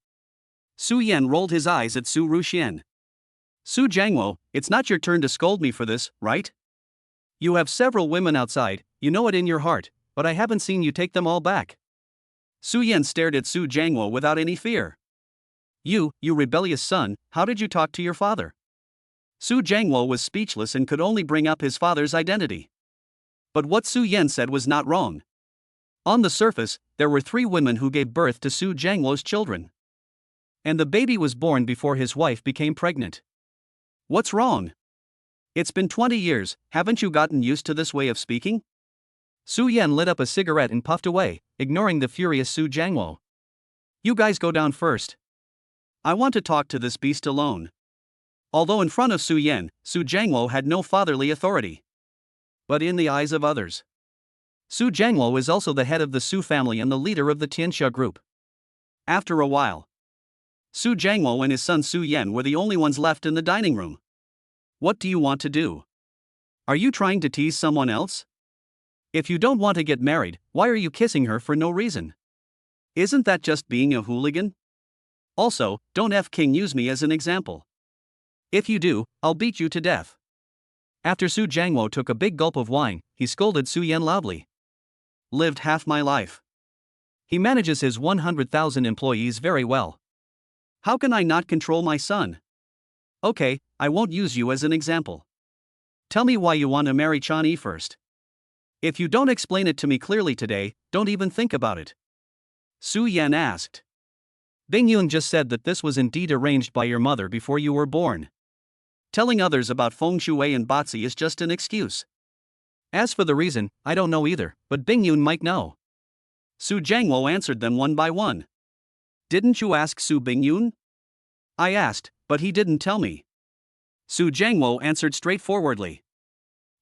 Su Yan rolled his eyes at Su Ruxian. Su Jiangwo, it's not your turn to scold me for this, right? You have several women outside, you know it in your heart, but I haven't seen you take them all back. Su Yan stared at Su Jiangwo without any fear. You rebellious son, how did you talk to your father? Su Jiangwo was speechless and could only bring up his father's identity. But what Su Yan said was not wrong. On the surface, there were 3 women who gave birth to Su Jiangwo's children. And the baby was born before his wife became pregnant. What's wrong? It's been 20 years, haven't you gotten used to this way of speaking? Su Yan lit up a cigarette and puffed away, ignoring the furious Su Jiangwo. You guys go down first. I want to talk to this beast alone. Although in front of Su Yan, Su Jiangwo had no fatherly authority. But in the eyes of others, Su Jiangwo is also the head of the Su family and the leader of the Tianxia group. After a while, Su Jiangwo and his son Su Yan were the only ones left in the dining room. What do you want to do? Are you trying to tease someone else? If you don't want to get married, why are you kissing her for no reason? Isn't that just being a hooligan? Also, don't f***ing use me as an example. If you do, I'll beat you to death. After Su Jiangwo took a big gulp of wine, he scolded Su Yan loudly. Lived half my life. He manages his 100,000 employees very well. How can I not control my son? Okay, I won't use you as an example. Tell me why you want to marry Chani first. If you don't explain it to me clearly today, don't even think about it. Su Yan asked. Bingyun just said that this was indeed arranged by your mother before you were born. Telling others about Feng Shui and Batzi is just an excuse. As for the reason, I don't know either, but Bingyun might know. Su Jiangwo answered them one by one. Didn't you ask Su Bingyun? I asked, but he didn't tell me. Su Jiangwo answered straightforwardly.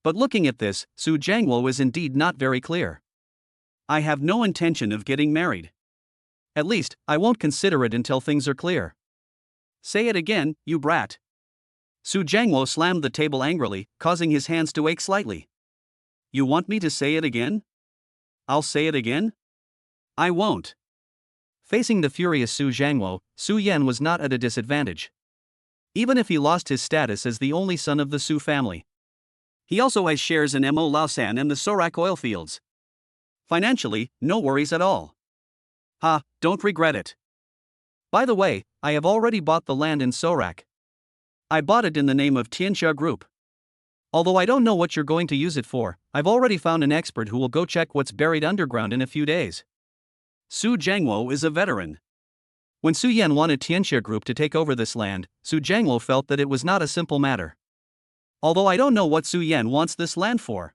But looking at this, Su Jiangwo is indeed not very clear. I have no intention of getting married. At least, I won't consider it until things are clear. Say it again, you brat. Su Jiangwo slammed the table angrily, causing his hands to ache slightly. You want me to say it again? I'll say it again? I won't. Facing the furious Su Jiangwo, Su Yan was not at a disadvantage. Even if he lost his status as the only son of the Su family, he also has shares in Mo Laosan and the Sorak oil fields. Financially, no worries at all. Ha, don't regret it. By the way, I have already bought the land in Sorak. I bought it in the name of Tianxia Group. Although I don't know what you're going to use it for, I've already found an expert who will go check what's buried underground in a few days. Su Jiangwo is a veteran. When Su Yan wanted Tianxia Group to take over this land, Su Jiangwo felt that it was not a simple matter. Although I don't know what Su Yan wants this land for.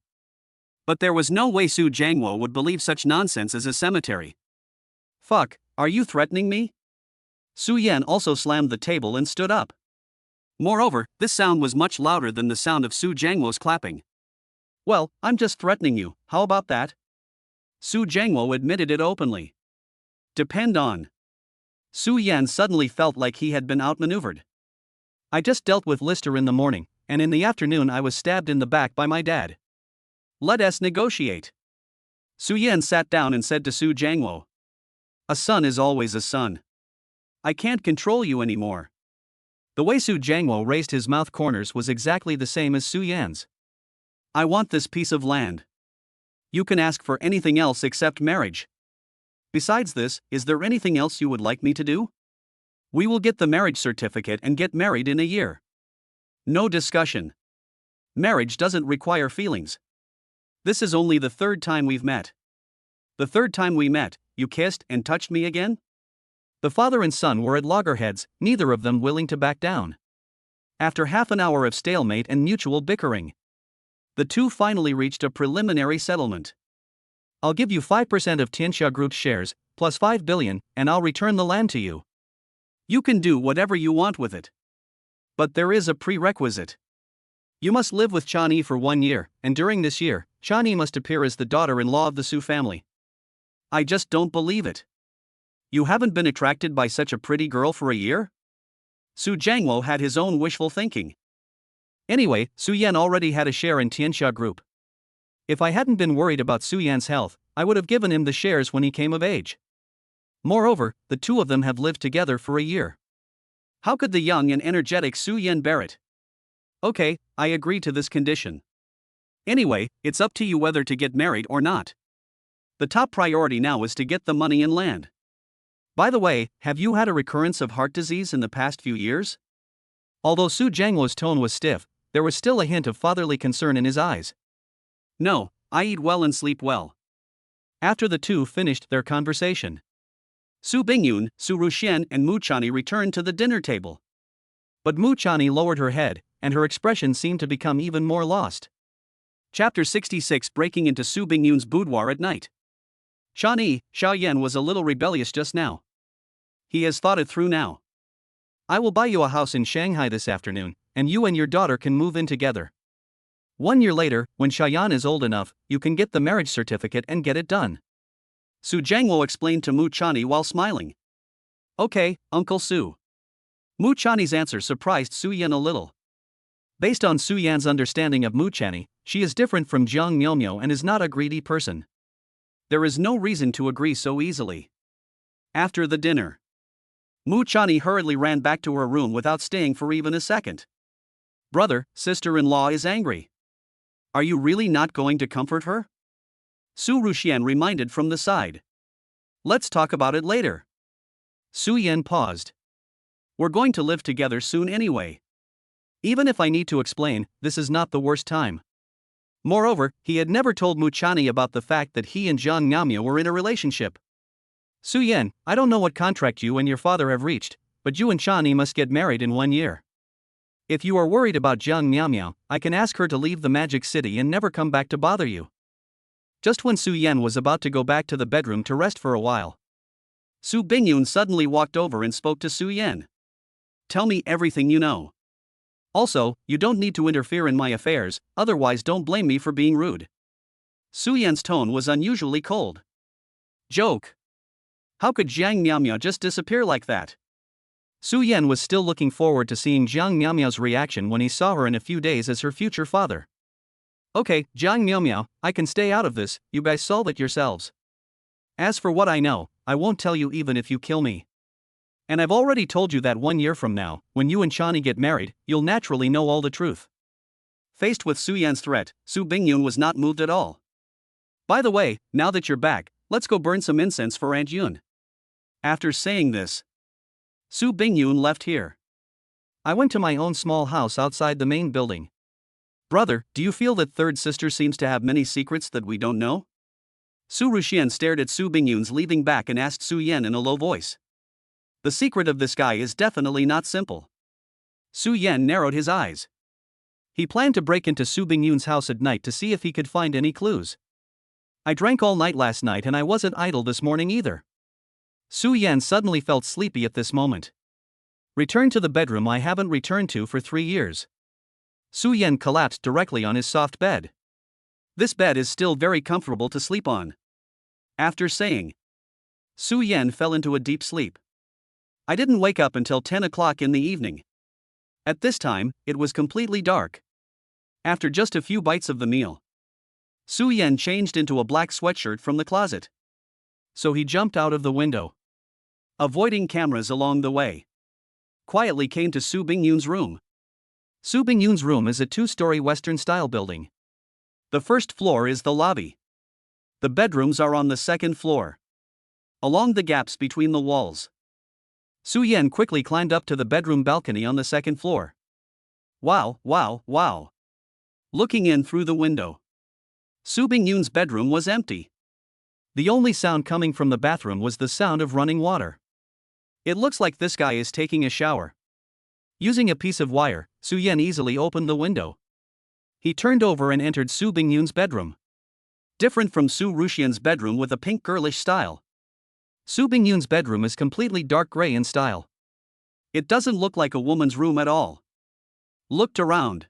But there was no way Su Jiangwo would believe such nonsense as a cemetery. Fuck, are you threatening me? Su Yan also slammed the table and stood up. Moreover, this sound was much louder than the sound of Su Jiangwo's clapping. Well, I'm just threatening you, how about that? Su Jiangwo admitted it openly. Depend on. Su Yan suddenly felt like he had been outmaneuvered. I just dealt with Lister in the morning, and in the afternoon I was stabbed in the back by my dad. Let us negotiate. Su Yan sat down and said to Su Jiangwo. A son is always a son. I can't control you anymore. The way Su Jiangwo raised his mouth corners was exactly the same as Su Yan's. I want this piece of land. You can ask for anything else except marriage. Besides this, is there anything else you would like me to do? We will get the marriage certificate and get married in a year. No discussion. Marriage doesn't require feelings. This is only the third time we've met. The third time we met, you kissed and touched me again? The father and son were at loggerheads, neither of them willing to back down. After half an hour of stalemate and mutual bickering, the two finally reached a preliminary settlement. I'll give you 5% of Tianxia Group's shares, plus 5 billion, and I'll return the land to you. You can do whatever you want with it. But there is a prerequisite. You must live with Chani for 1 year, and during this year, Chani must appear as the daughter-in-law of the Su family. I just don't believe it. You haven't been attracted by such a pretty girl for a year? Su Jiangwo had his own wishful thinking. Anyway, Su Yan already had a share in Tianxia Group. If I hadn't been worried about Su Yan's health, I would have given him the shares when he came of age. Moreover, the two of them have lived together for a year. How could the young and energetic Su Yan bear it? Okay, I agree to this condition. Anyway, it's up to you whether to get married or not. The top priority now is to get the money and land. By the way, have you had a recurrence of heart disease in the past few years? Although Su Jiangwo's tone was stiff, there was still a hint of fatherly concern in his eyes. No, I eat well and sleep well. After the two finished their conversation, Su Bingyun, Su Ruxian, and Mu Chani returned to the dinner table. But Mu Chani lowered her head, and her expression seemed to become even more lost. Chapter 66 Breaking into Su Bingyun's boudoir at night. Chani, Xiaoyan was a little rebellious just now. He has thought it through now. I will buy you a house in Shanghai this afternoon, and you and your daughter can move in together. 1 year later, when Xiaoyan is old enough, you can get the marriage certificate and get it done. Su Jiangwo explained to Mu Chani while smiling. Okay, Uncle Su. Mu Chani's answer surprised Su Yan a little. Based on Su Yan's understanding of Mu Chani, she is different from Jiang Miaomio and is not a greedy person. There is no reason to agree so easily. After the dinner, Mu Chani hurriedly ran back to her room without staying for even a second. Brother, sister-in-law is angry. Are you really not going to comfort her? Su Ruxian reminded from the side. Let's talk about it later. Su Yan paused. We're going to live together soon anyway. Even if I need to explain, this is not the worst time. Moreover, he had never told Mu Chani about the fact that he and Jiang Miaomio were in a relationship. Su Yan, I don't know what contract you and your father have reached, but you and Chani must get married in 1 year. If you are worried about Jiang Miaomio, I can ask her to leave the Magic City and never come back to bother you. Just when Su Yan was about to go back to the bedroom to rest for a while, Su Bingyun suddenly walked over and spoke to Su Yan. Tell me everything you know. Also, you don't need to interfere in my affairs, otherwise don't blame me for being rude. Su Yan's tone was unusually cold. Joke. How could Jiang Miaomio just disappear like that? Su Yan was still looking forward to seeing Jiang Miaomio's reaction when he saw her in a few days as her future father. Okay, Jiang Miaomio, I can stay out of this, you guys solve it yourselves. As for what I know, I won't tell you even if you kill me. And I've already told you that 1 year from now, when you and Chani get married, you'll naturally know all the truth. Faced with Su Yan's threat, Su Bingyun was not moved at all. By the way, now that you're back, let's go burn some incense for Aunt Yun. After saying this, Su Bingyun left here. I went to my own small house outside the main building. Brother, do you feel that third sister seems to have many secrets that we don't know? Su Ruxian stared at Su Bingyun's leaving back and asked Su Yan in a low voice. The secret of this guy is definitely not simple. Su Yan narrowed his eyes. He planned to break into Su Bingyun's house at night to see if he could find any clues. I drank all night last night and I wasn't idle this morning either. Su Yan suddenly felt sleepy at this moment. Return to the bedroom I haven't returned to for 3 years. Su Yan collapsed directly on his soft bed. This bed is still very comfortable to sleep on. After saying, Su Yan fell into a deep sleep. I didn't wake up until 10 o'clock in the evening. At this time, it was completely dark. After just a few bites of the meal, Su Yan changed into a black sweatshirt from the closet. So he jumped out of the window, avoiding cameras along the way. Quietly came to Su Bingyun's room. Su Bingyun's room is a two-story Western-style building. The first floor is the lobby. The bedrooms are on the second floor, along the gaps between the walls. Su Yan quickly climbed up to the bedroom balcony on the second floor. Wow, wow, wow. Looking in through the window, Su Bingyun's bedroom was empty. The only sound coming from the bathroom was the sound of running water. It looks like this guy is taking a shower. Using a piece of wire, Su Yan easily opened the window. He turned over and entered Su Bingyun's bedroom. Different from Su Ruxian's bedroom with a pink girlish style, Su Bingyun's bedroom is completely dark gray in style. It doesn't look like a woman's room at all. Looked around.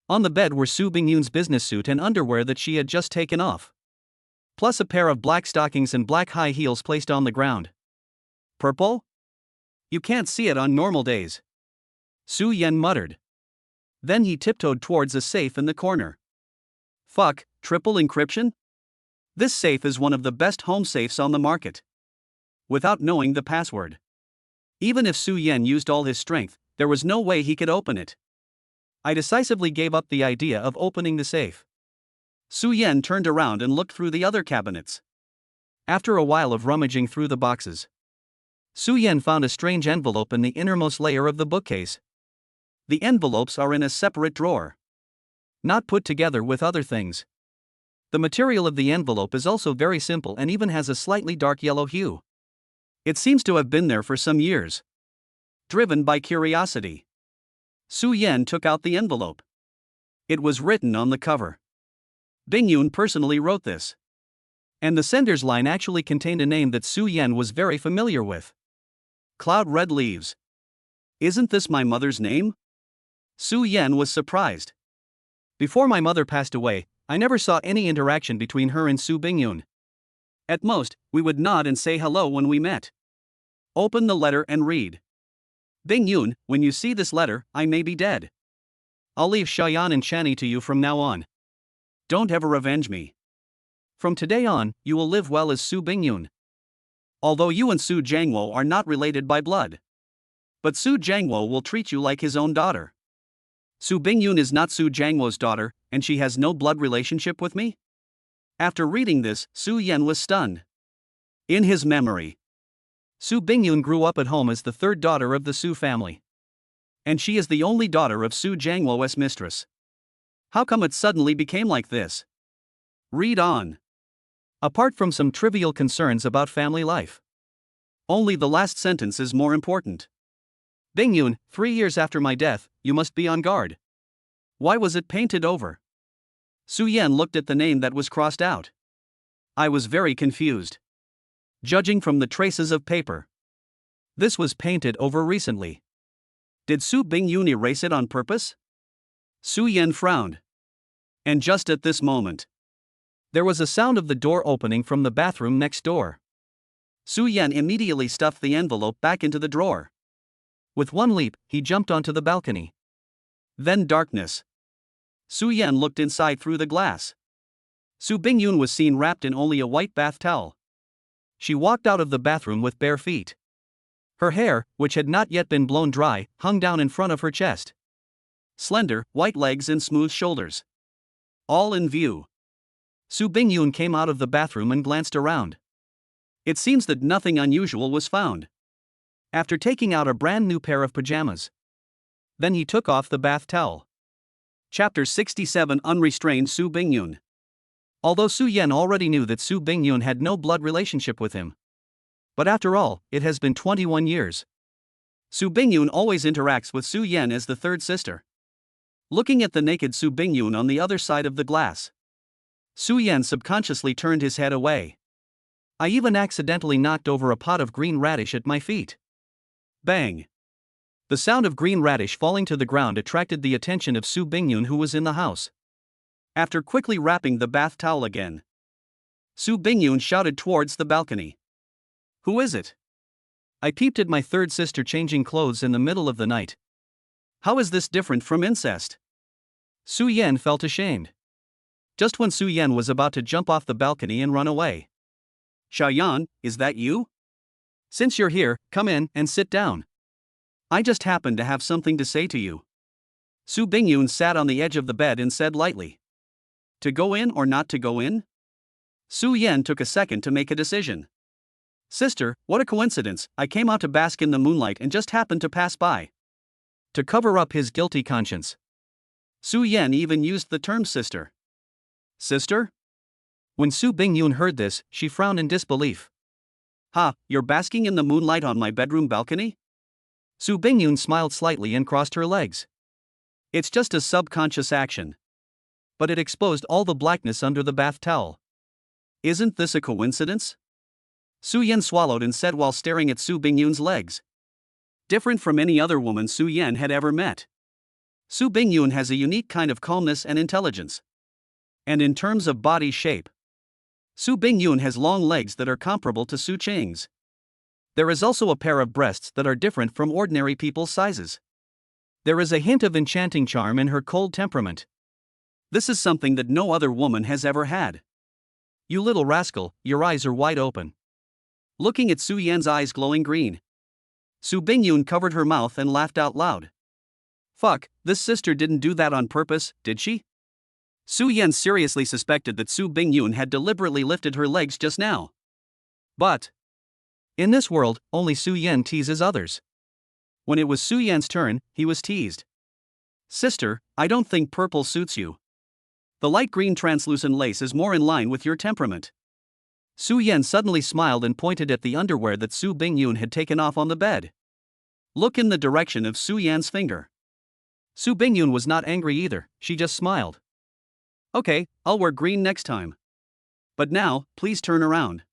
On the bed were Su Bingyun's business suit and underwear that she had just taken off, plus a pair of black stockings and black high heels placed on the ground. Purple? You can't see it on normal days, Su Yan muttered. Then he tiptoed towards a safe in the corner. Fuck, triple encryption? This safe is one of the best home safes on the market. Without knowing the password, even if Su Yan used all his strength, there was no way he could open it. I decisively gave up the idea of opening the safe. Su Yan turned around and looked through the other cabinets. After a while of rummaging through the boxes, Su Yan found a strange envelope in the innermost layer of the bookcase. The envelopes are in a separate drawer, not put together with other things. The material of the envelope is also very simple and even has a slightly dark yellow hue. It seems to have been there for some years. Driven by curiosity, Su Yan took out the envelope. It was written on the cover. Bingyun personally wrote this. And the sender's line actually contained a name that Su Yan was very familiar with. Cloud Red Leaves. Isn't this my mother's name? Su Yan was surprised. Before my mother passed away, I never saw any interaction between her and Su Bingyun. At most, we would nod and say hello when we met. Open the letter and read. Bingyun, when you see this letter, I may be dead. I'll leave Shayan and Chani to you from now on. Don't ever revenge me. From today on, you will live well as Su Bingyun. Although you and Su Jiangwo are not related by blood, but Su Jiangwo will treat you like his own daughter. Su Bingyun is not Su Jiangwo's daughter, and she has no blood relationship with me? After reading this, Su Yan was stunned. In his memory, Su Bingyun grew up at home as the third daughter of the Su family. And she is the only daughter of Su Jiangwo's mistress. How come it suddenly became like this? Read on. Apart from some trivial concerns about family life, only the last sentence is more important. Bingyun, 3 years after my death, you must be on guard. Why was it painted over? Su Yan looked at the name that was crossed out. I was very confused. Judging from the traces of paper, this was painted over recently. Did Su Bingyun erase it on purpose? Su Yan frowned. And just at this moment, there was a sound of the door opening from the bathroom next door. Su Yan immediately stuffed the envelope back into the drawer. With one leap, he jumped onto the balcony. Then darkness. Su Yan looked inside through the glass. Su Bingyun was seen wrapped in only a white bath towel. She walked out of the bathroom with bare feet. Her hair, which had not yet been blown dry, hung down in front of her chest. Slender, white legs and smooth shoulders, all in view. Su Bingyun came out of the bathroom and glanced around. It seems that nothing unusual was found. After taking out a brand new pair of pajamas, then he took off the bath towel. Chapter 67 Unrestrained Su Bingyun. Although Su Yan already knew that Su Bingyun had no blood relationship with him, but after all, it has been 21 years. Su Bingyun always interacts with Su Yan as the third sister. Looking at the naked Su Bingyun on the other side of the glass, Su Yan subconsciously turned his head away. I even accidentally knocked over a pot of green radish at my feet. Bang! The sound of green radish falling to the ground attracted the attention of Su Bingyun, who was in the house. After quickly wrapping the bath towel again, Su Bingyun shouted towards the balcony. Who is it? I peeped at my third sister changing clothes in the middle of the night. How is this different from incest? Su Yan felt ashamed. Just when Su Yan was about to jump off the balcony and run away. Xiaoyan, is that you? Since you're here, come in and sit down. I just happened to have something to say to you. Su Bingyun sat on the edge of the bed and said lightly. To go in or not to go in? Su Yan took a second to make a decision. Sister, what a coincidence, I came out to bask in the moonlight and just happened to pass by. To cover up his guilty conscience. Su Yan even used the term sister. Sister? When Su Bingyun heard this, she frowned in disbelief. Ha, you're basking in the moonlight on my bedroom balcony? Su Bingyun smiled slightly and crossed her legs. It's just a subconscious action. But it exposed all the blackness under the bath towel. Isn't this a coincidence? Su Yan swallowed and said while staring at Su Bingyun's legs. Different from any other woman Su Yan had ever met. Su Bingyun has a unique kind of calmness and intelligence. And in terms of body shape, Su Bingyun has long legs that are comparable to Su Cheng's. There is also a pair of breasts that are different from ordinary people's sizes. There is a hint of enchanting charm in her cold temperament. This is something that no other woman has ever had. You little rascal, your eyes are wide open. Looking at Su Yan's eyes glowing green, Su Bingyun covered her mouth and laughed out loud. Fuck, this sister didn't do that on purpose, did she? Su Yan seriously suspected that Su Bingyun had deliberately lifted her legs just now. But in this world, only Su Yan teases others. When it was Su Yan's turn, he was teased. Sister, I don't think purple suits you. The light green translucent lace is more in line with your temperament. Su Yan suddenly smiled and pointed at the underwear that Su Bingyun had taken off on the bed. Look in the direction of Su Yan's finger. Su Bingyun was not angry either, she just smiled. Okay, I'll wear green next time. But now, please turn around.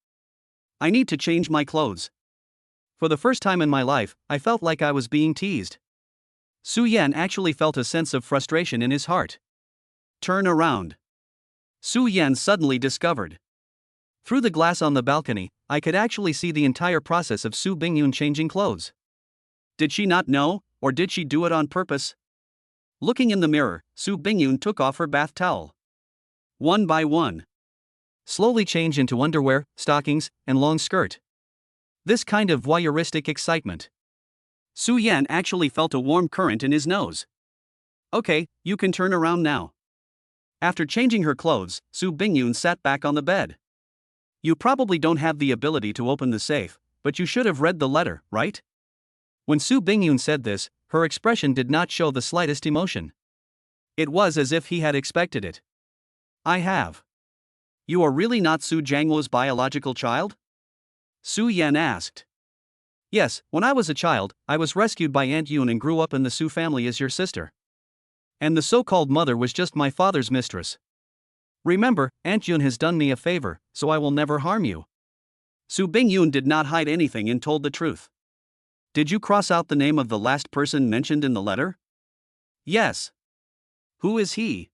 I need to change my clothes. For the first time in my life, I felt like I was being teased. Su Yan actually felt a sense of frustration in his heart. Turn around. Su Yan suddenly discovered. Through the glass on the balcony, I could actually see the entire process of Su Bingyun changing clothes. Did she not know, or did she do it on purpose? Looking in the mirror, Su Bingyun took off her bath towel. One by one. Slowly change into underwear, stockings, and long skirt. This kind of voyeuristic excitement. Su Yan actually felt a warm current in his nose. Okay, you can turn around now. After changing her clothes, Su Bingyun sat back on the bed. You probably don't have the ability to open the safe, but you should have read the letter, right? When Su Bingyun said this, her expression did not show the slightest emotion. It was as if he had expected it. I have. You are really not Su Jiangwo's biological child? Su Yan asked. Yes, when I was a child, I was rescued by Aunt Yun and grew up in the Su family as your sister. And the so-called mother was just my father's mistress. Remember, Aunt Yun has done me a favor, so I will never harm you. Su Bingyun did not hide anything and told the truth. Did you cross out the name of the last person mentioned in the letter? Yes. Who is he?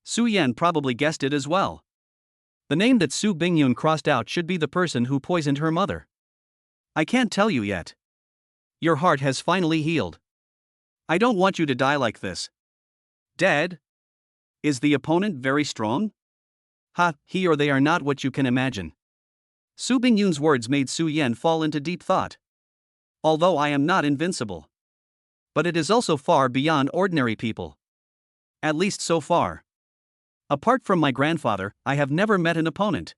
Su Yan probably guessed it as well. The name that Su Bingyun crossed out should be the person who poisoned her mother. I can't tell you yet. Your heart has finally healed. I don't want you to die like this. Dead? Is the opponent very strong? Ha, he or they are not what you can imagine. Su Bingyun's words made Su Yan fall into deep thought. Although I am not invincible. But it is also far beyond ordinary people. At least so far. Apart from my grandfather, I have never met an opponent.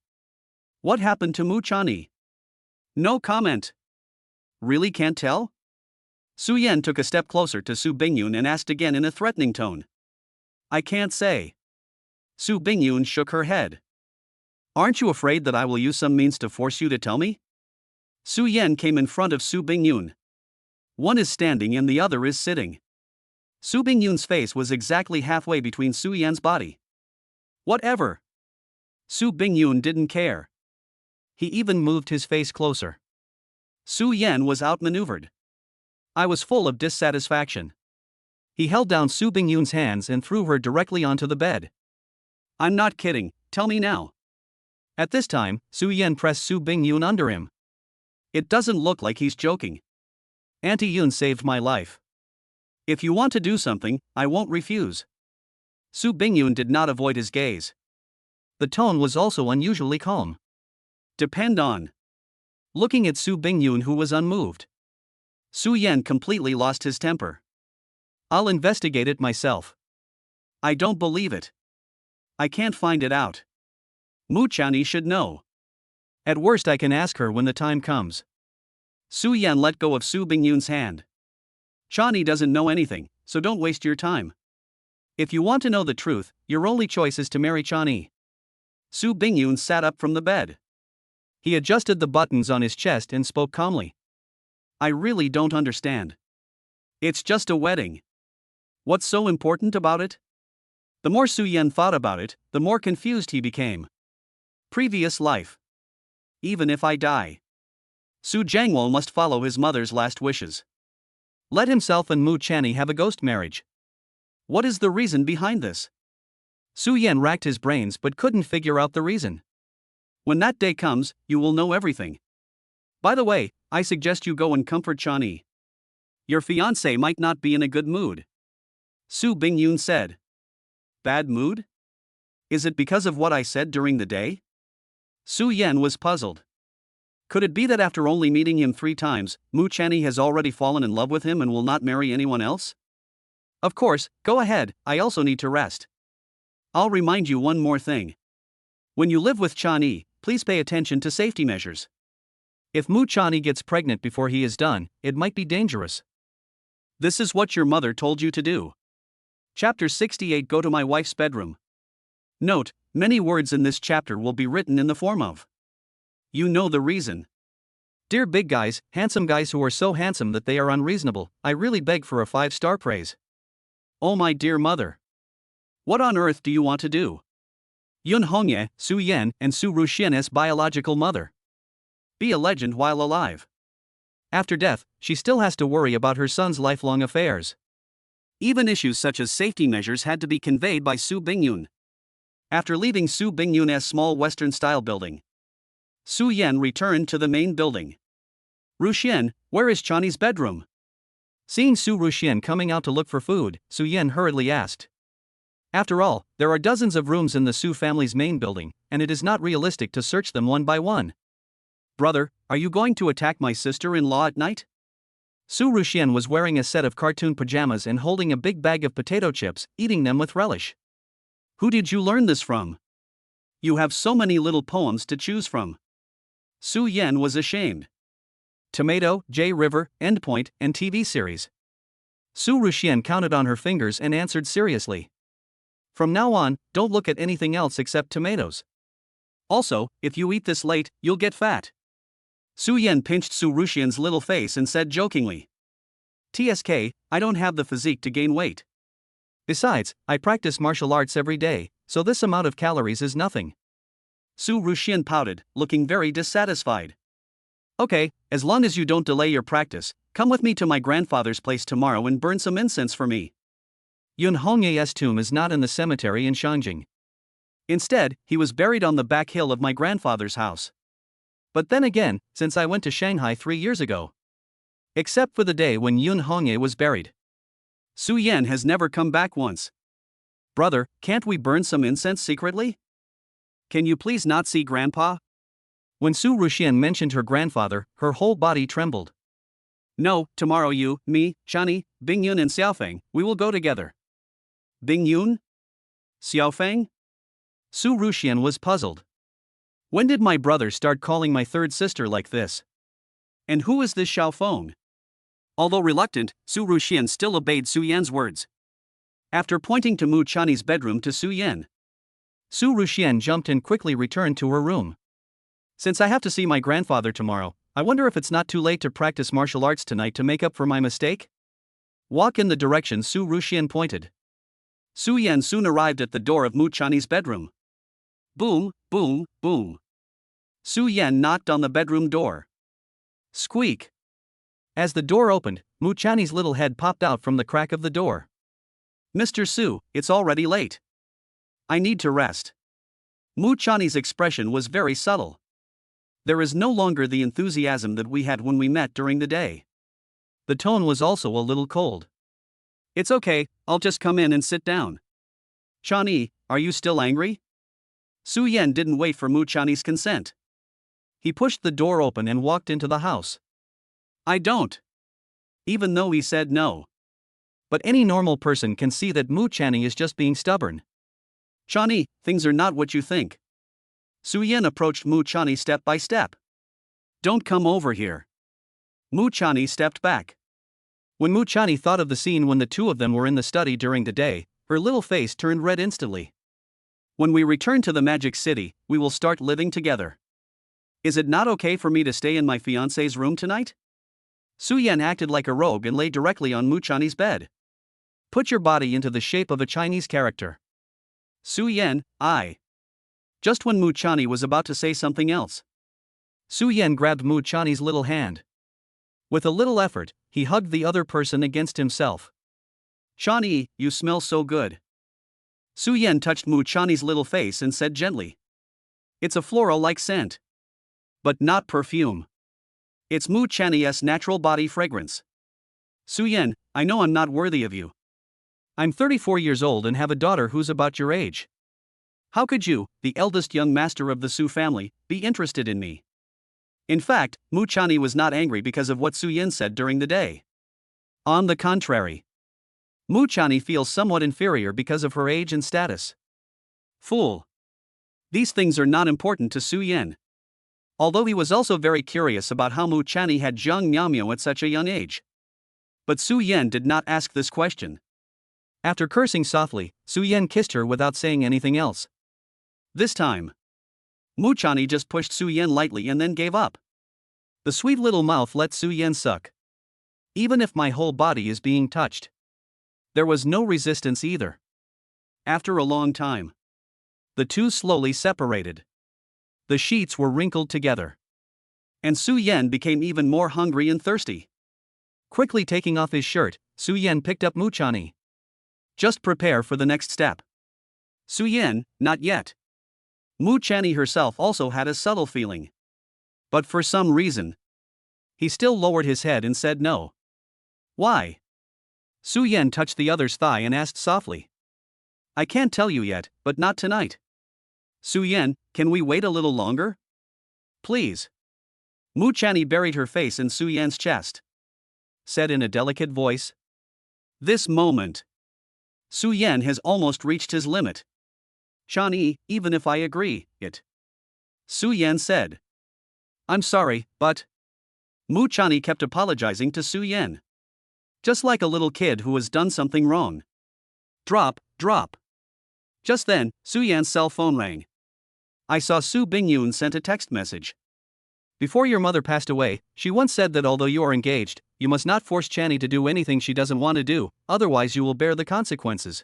What happened to Mu Chani? No comment. Really can't tell? Su Yan took a step closer to Su Bingyun and asked again in a threatening tone. I can't say. Su Bingyun shook her head. Aren't you afraid that I will use some means to force you to tell me? Su Yan came in front of Su Bingyun. One is standing and the other is sitting. Su Bingyun's face was exactly halfway between Su Yan's body. Whatever. Su Bingyun didn't care. He even moved his face closer. Su Yan was outmaneuvered. I was full of dissatisfaction. He held down Su Bingyun's hands and threw her directly onto the bed. I'm not kidding, tell me now. At this time, Su Yan pressed Su Bingyun under him. It doesn't look like he's joking. Auntie Yun saved my life. If you want to do something, I won't refuse. Su Bingyun did not avoid his gaze. The tone was also unusually calm. Depend on. Looking at Su Bingyun, who was unmoved, Su Yan completely lost his temper. I'll investigate it myself. I don't believe it. I can't find it out. Mu Chani should know. At worst, I can ask her when the time comes. Su Yan let go of Su Bingyun's hand. Chani doesn't know anything, so don't waste your time. If you want to know the truth, your only choice is to marry Chani. Su Bingyun sat up from the bed. He adjusted the buttons on his chest and spoke calmly. I really don't understand. It's just a wedding. What's so important about it? The more Su Yan thought about it, the more confused he became. Previous life. Even if I die, Su Jiangwo must follow his mother's last wishes. Let himself and Mu Chani have a ghost marriage. What is the reason behind this? Su Yan racked his brains but couldn't figure out the reason. When that day comes, you will know everything. By the way, I suggest you go and comfort Chani. Your fiancé might not be in a good mood. Su Bingyun said. Bad mood? Is it because of what I said during the day? Su Yan was puzzled. Could it be that after only meeting him 3 times, Mu Chani has already fallen in love with him and will not marry anyone else? Of course, go ahead, I also need to rest. I'll remind you one more thing. When you live with Chani, please pay attention to safety measures. If Mu Chani gets pregnant before he is done, it might be dangerous. This is what your mother told you to do. Chapter 68. Go to my wife's bedroom. Note, many words in this chapter will be written in the form of. You know the reason. Dear big guys, handsome guys who are so handsome that they are unreasonable, I really beg for a 5-star praise. Oh my dear mother. What on earth do you want to do? Yun Hongye, Su Yan, and Su Ruxian's biological mother. Be a legend while alive. After death, she still has to worry about her son's lifelong affairs. Even issues such as safety measures had to be conveyed by Su Bingyun. After leaving Su Bingyun's small Western-style building, Su Yan returned to the main building. Ruxian, where is Chani's bedroom? Seeing Su Ruxian coming out to look for food, Su Yan hurriedly asked. After all, there are dozens of rooms in the Su family's main building, and it is not realistic to search them one by one. Brother, are you going to attack my sister-in-law at night? Su Ruxian was wearing a set of cartoon pajamas and holding a big bag of potato chips, eating them with relish. Who did you learn this from? You have so many little poems to choose from. Su Yan was ashamed. Tomato, J River, Endpoint, and TV series. Su Ruxian counted on her fingers and answered seriously. From now on, don't look at anything else except tomatoes. Also, if you eat this late, you'll get fat. Su Yan pinched Su Ruxian's little face and said jokingly. TSK, I don't have the physique to gain weight. Besides, I practice martial arts every day, so this amount of calories is nothing. Su Ruxian pouted, looking very dissatisfied. Okay, as long as you don't delay your practice, come with me to my grandfather's place tomorrow and burn some incense for me. Yun Hongye's tomb is not in the cemetery in Shangjing. Instead, he was buried on the back hill of my grandfather's house. But then again, since I went to Shanghai 3 years ago. Except for the day when Yun Hongye was buried. Su Yan has never come back once. Brother, can't we burn some incense secretly? Can you please not see Grandpa? When Su Ruxian mentioned her grandfather, her whole body trembled. No, tomorrow you, me, Chani, Bingyun and Xiaofeng, we will go together. Bingyun? Xiaofeng? Su Ruxian was puzzled. When did my brother start calling my third sister like this? And who is this Xiaofeng? Although reluctant, Su Ruxian still obeyed Su Yan's words. After pointing to Mu Chani's bedroom to Su Yan, Su Ruxian jumped and quickly returned to her room. Since I have to see my grandfather tomorrow, I wonder if it's not too late to practice martial arts tonight to make up for my mistake? Walk in the direction Su Ruxian pointed. Su Yan soon arrived at the door of Mu Chani's bedroom. Boom, boom, boom. Su Yan knocked on the bedroom door. Squeak. As the door opened, Mu Chani's little head popped out from the crack of the door. Mr. Su, it's already late. I need to rest. Mu Chanyi's expression was very subtle. There is no longer the enthusiasm that we had when we met during the day. The tone was also a little cold. It's okay, I'll just come in and sit down. Chanyi, are you still angry? Su Yan didn't wait for Mu Chanyi's consent. He pushed the door open and walked into the house. I don't. Even though he said no. But any normal person can see that Mu Chanyi is just being stubborn. Chanyi, things are not what you think. Su Yan approached Mu Chanyi step by step. Don't come over here. Mu Chanyi stepped back. When Mu Chanyi thought of the scene when the two of them were in the study during the day, her little face turned red instantly. When we return to the Magic City, we will start living together. Is it not okay for me to stay in my fiancé's room tonight? Su Yan acted like a rogue and lay directly on Mu Chanyi's bed. Put your body into the shape of a Chinese character. Su Yan, I. Just when Mu Chanyi was about to say something else, Su Yan grabbed Mu Chanyi's little hand. With a little effort, he hugged the other person against himself. Chanyi, you smell so good. Su Yan touched Mu Chanyi's little face and said gently. It's a floral-like scent. But not perfume. It's Mu Chanyi's natural body fragrance. Su Yan, I know I'm not worthy of you. I'm 34 years old and have a daughter who's about your age. How could you, the eldest young master of the Su family, be interested in me? In fact, Mu Chanyi was not angry because of what Su Yan said during the day. On the contrary, Mu Chanyi feels somewhat inferior because of her age and status. Fool. These things are not important to Su Yan. Although he was also very curious about how Mu Chanyi had Jiang Miaomio at such a young age. But Su Yan did not ask this question. After cursing softly, Su Yan kissed her without saying anything else. This time, Mu Chanyi just pushed Su Yan lightly and then gave up. The sweet little mouth let Su Yan suck. Even if my whole body is being touched. There was no resistance either. After a long time, the two slowly separated. The sheets were wrinkled together. And Su Yan became even more hungry and thirsty. Quickly taking off his shirt, Su Yan picked up Mu Chanyi. Just prepare for the next step. Su Yan, not yet. Mu Chanyi herself also had a subtle feeling. But for some reason, he still lowered his head and said no. Why? Su Yan touched the other's thigh and asked softly. I can't tell you yet, but not tonight. Su Yan, can we wait a little longer? Please. Mu Chanyi buried her face in Su Yan's chest. Said in a delicate voice. This moment. Su Yan has almost reached his limit. Chanyi, even if I agree, it. Su Yan said. I'm sorry, but. Mu Chanyi kept apologizing to Su Yan. Just like a little kid who has done something wrong. Drop, drop. Just then, Su Yan's cell phone rang. I saw Su Bingyun sent a text message. Before your mother passed away, she once said that although you are engaged, you must not force Chanyi to do anything she doesn't want to do, otherwise you will bear the consequences.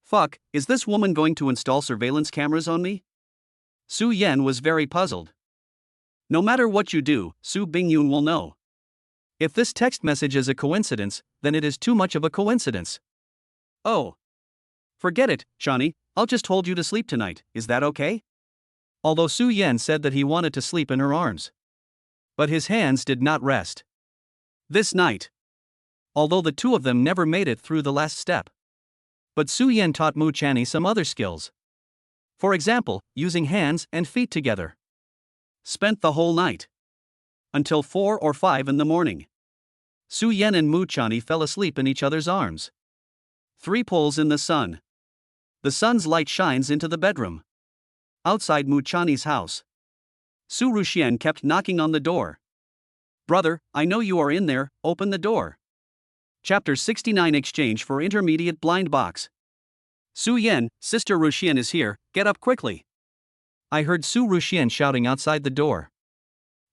Fuck, is this woman going to install surveillance cameras on me? Su Yan was very puzzled. No matter what you do, Su Bingyun will know. If this text message is a coincidence, then it is too much of a coincidence. Oh. Forget it, Chanyi, I'll just hold you to sleep tonight, is that okay? Although Su Yan said that he wanted to sleep in her arms. But his hands did not rest. This night. Although the two of them never made it through the last step. But Su Yan taught Mu Chanyi some other skills. For example, using hands and feet together. Spent the whole night. Until 4 or 5 in the morning. Su Yan and Mu Chanyi fell asleep in each other's arms. 3 poles in the sun. The sun's light shines into the bedroom. Outside Mu Chanyi's house. Su Ruxian kept knocking on the door. Brother, I know you are in there, open the door. Chapter 69 Exchange for Intermediate Blind Box. Su Yan, Sister Ruxian is here, get up quickly. I heard Su Ruxian shouting outside the door.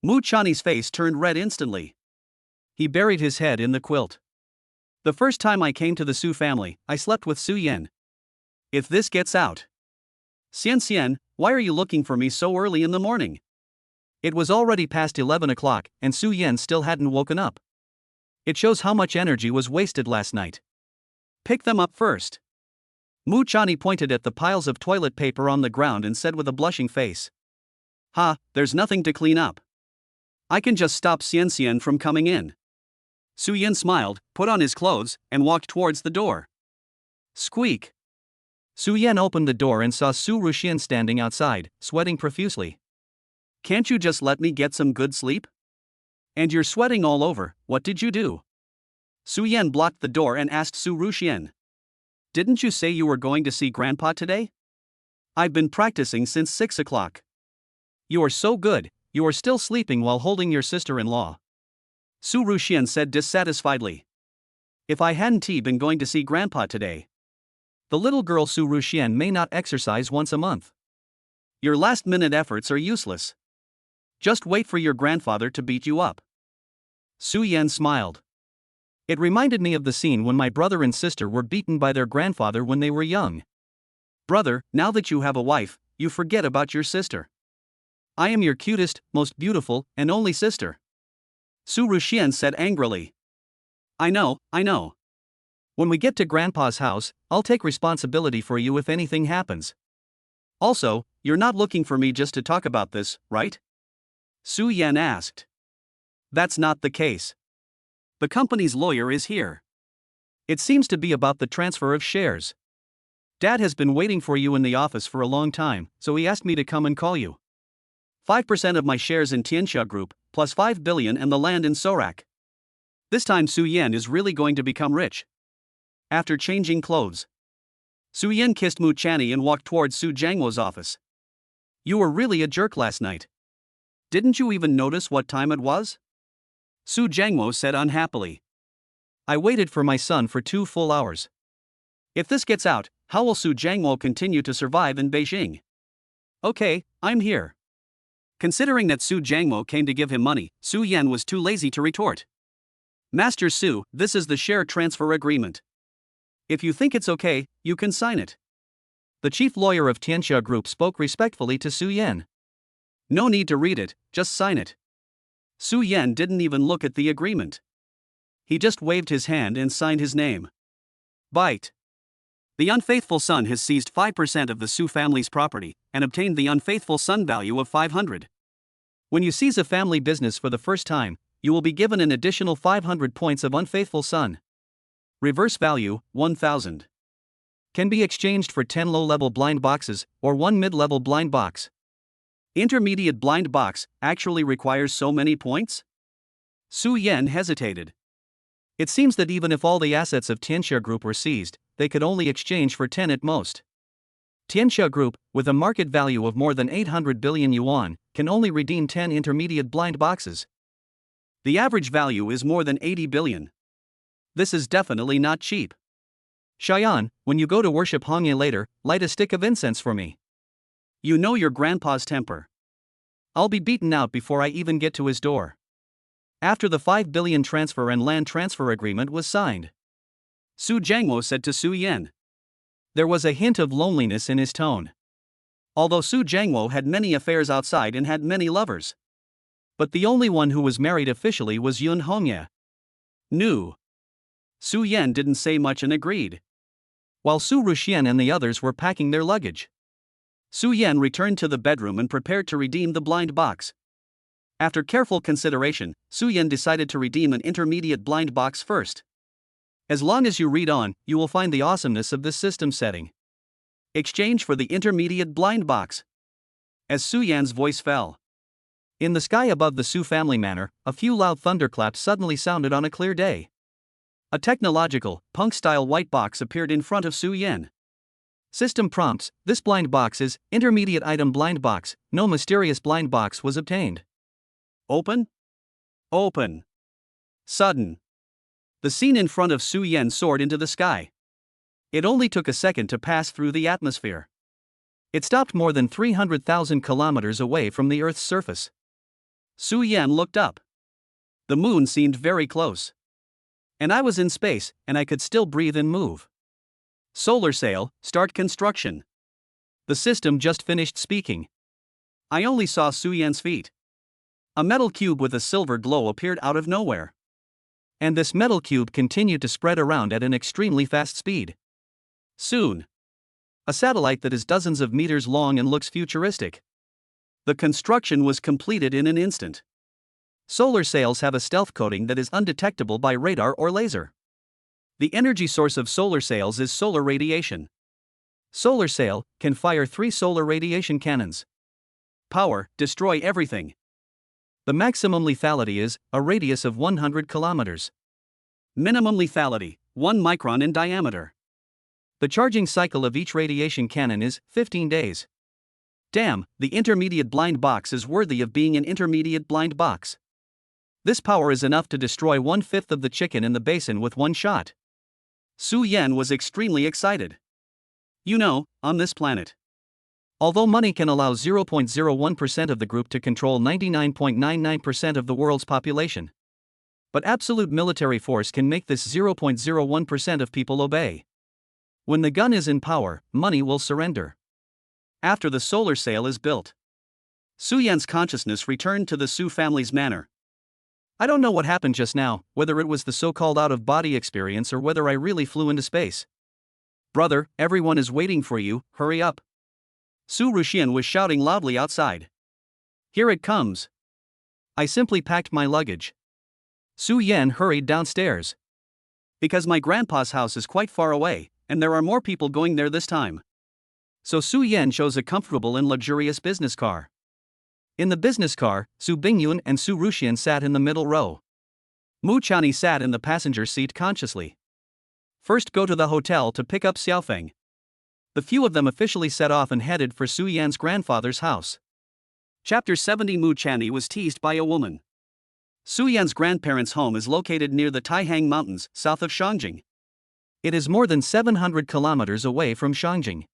Mu Chanyi's face turned red instantly. He buried his head in the quilt. The first time I came to the Su family, I slept with Su Yan. If this gets out. Xian, why are you looking for me so early in the morning? It was already past 11 o'clock, and Su Yan still hadn't woken up. It shows how much energy was wasted last night. Pick them up first. Mu Chani pointed at the piles of toilet paper on the ground and said with a blushing face. Ha, there's nothing to clean up. I can just stop Xian Xian from coming in. Su Yan smiled, put on his clothes, and walked towards the door. Squeak. Su Yan opened the door and saw Su Ruxian standing outside, sweating profusely. Can't you just let me get some good sleep? And you're sweating all over, what did you do? Su Yan blocked the door and asked Su Ruxian. Didn't you say you were going to see Grandpa today? I've been practicing since 6 o'clock. You are so good, you are still sleeping while holding your sister-in-law. Su Ruxian said dissatisfiedly. If I hadn't been going to see Grandpa today. The little girl Su Ruxian may not exercise once a month. Your last-minute efforts are useless. Just wait for your grandfather to beat you up. Su Yan smiled. It reminded me of the scene when my brother and sister were beaten by their grandfather when they were young. Brother, now that you have a wife, you forget about your sister. I am your cutest, most beautiful, and only sister. Su Ruxian said angrily. I know. When we get to Grandpa's house, I'll take responsibility for you if anything happens. Also, you're not looking for me just to talk about this, right? Su Yan asked. That's not the case. The company's lawyer is here. It seems to be about the transfer of shares. Dad has been waiting for you in the office for a long time, so he asked me to come and call you. 5% of my shares in Tianxia Group, plus 5 billion and the land in Sorak. This time Su Yan is really going to become rich. After changing clothes, Su Yan kissed Mu Chani and walked towards Su Jiangwo's office. You were really a jerk last night. Didn't you even notice what time it was? Su Jiangwo said unhappily. I waited for my son for 2 full hours. If this gets out, how will Su Jiangwo continue to survive in Beijing? Okay, I'm here. Considering that Su Jiangwo came to give him money, Su Yan was too lazy to retort. Master Su, this is the share transfer agreement. If you think it's okay, you can sign it. The chief lawyer of Tianxia Group spoke respectfully to Su Yan. No need to read it, just sign it. Su Yan didn't even look at the agreement. He just waved his hand and signed his name. Bite. The unfaithful son has seized 5% of the Su family's property and obtained the unfaithful son value of 500. When you seize a family business for the first time, you will be given an additional 500 points of unfaithful son. Reverse value, 1000. Can be exchanged for 10 low-level blind boxes or 1 mid-level blind box. Intermediate blind box actually requires so many points? Su Yan hesitated. It seems that even if all the assets of Tianxia Group were seized, they could only exchange for 10 at most. Tianxia Group, with a market value of more than 800 billion yuan, can only redeem 10 intermediate blind boxes. The average value is more than 80 billion. This is definitely not cheap. Shayan, when you go to worship Hongye later, light a stick of incense for me. You know your grandpa's temper. I'll be beaten out before I even get to his door. After the 5 billion transfer and land transfer agreement was signed, Su Jiangwo said to Su Yan. There was a hint of loneliness in his tone. Although Su Jiangwo had many affairs outside and had many lovers. But the only one who was married officially was Yun Hongye. New. Su Yan didn't say much and agreed. While Su Ruxian and the others were packing their luggage, Su Yan returned to the bedroom and prepared to redeem the blind box. After careful consideration, Su Yan decided to redeem an intermediate blind box first. As long as you read on, you will find the awesomeness of this system setting. Exchange for the intermediate blind box. As Su Yan's voice fell. In the sky above the Su family manor, a few loud thunderclaps suddenly sounded on a clear day. A technological, punk-style white box appeared in front of Su Yan. System prompts, this blind box is, intermediate item blind box, no mysterious blind box was obtained. Open? Open. Sudden. The scene in front of Su Yan soared into the sky. It only took a second to pass through the atmosphere. It stopped more than 300,000 kilometers away from the Earth's surface. Su Yan looked up. The moon seemed very close. And I was in space, and I could still breathe and move. Solar sail, start construction. The system just finished speaking. I only saw Su Yan's feet. A metal cube with a silver glow appeared out of nowhere. And this metal cube continued to spread around at an extremely fast speed. Soon, A satellite that is dozens of meters long and looks futuristic. The construction was completed in an instant. Solar sails have a stealth coating that is undetectable by radar or laser. The energy source of solar sails is solar radiation. Solar sail can fire 3 solar radiation cannons. Power, destroy everything. The maximum lethality is a radius of 100 kilometers. Minimum lethality, 1 micron in diameter. The charging cycle of each radiation cannon is 15 days. Damn, the intermediate blind box is worthy of being an intermediate blind box. This power is enough to destroy 1/5 of the chicken in the basin with one shot. Su Yan was extremely excited. You know, on this planet, although money can allow 0.01% of the group to control 99.99% of the world's population, but absolute military force can make this 0.01% of people obey. When the gun is in power, money will surrender. After the solar sail is built, Su Yan's consciousness returned to the Su family's manor. I don't know what happened just now, whether it was the so-called out-of-body experience or whether I really flew into space. Brother, everyone is waiting for you, hurry up. Su Ruxian was shouting loudly outside. Here it comes. I simply packed my luggage. Su Yan hurried downstairs. Because my grandpa's house is quite far away, and there are more people going there this time. So Su Yan chose a comfortable and luxurious business car. In the business car, Su Bingyun and Su Ruxian sat in the middle row. Mu Chani sat in the passenger seat consciously. First go to the hotel to pick up Xiaofeng. The few of them officially set off and headed for Su Yan's grandfather's house. Chapter 70. Mu Chani was teased by a woman. Su Yan's grandparents' home is located near the Taihang Mountains, south of Shangjing. It is more than 700 kilometers away from Shangjing.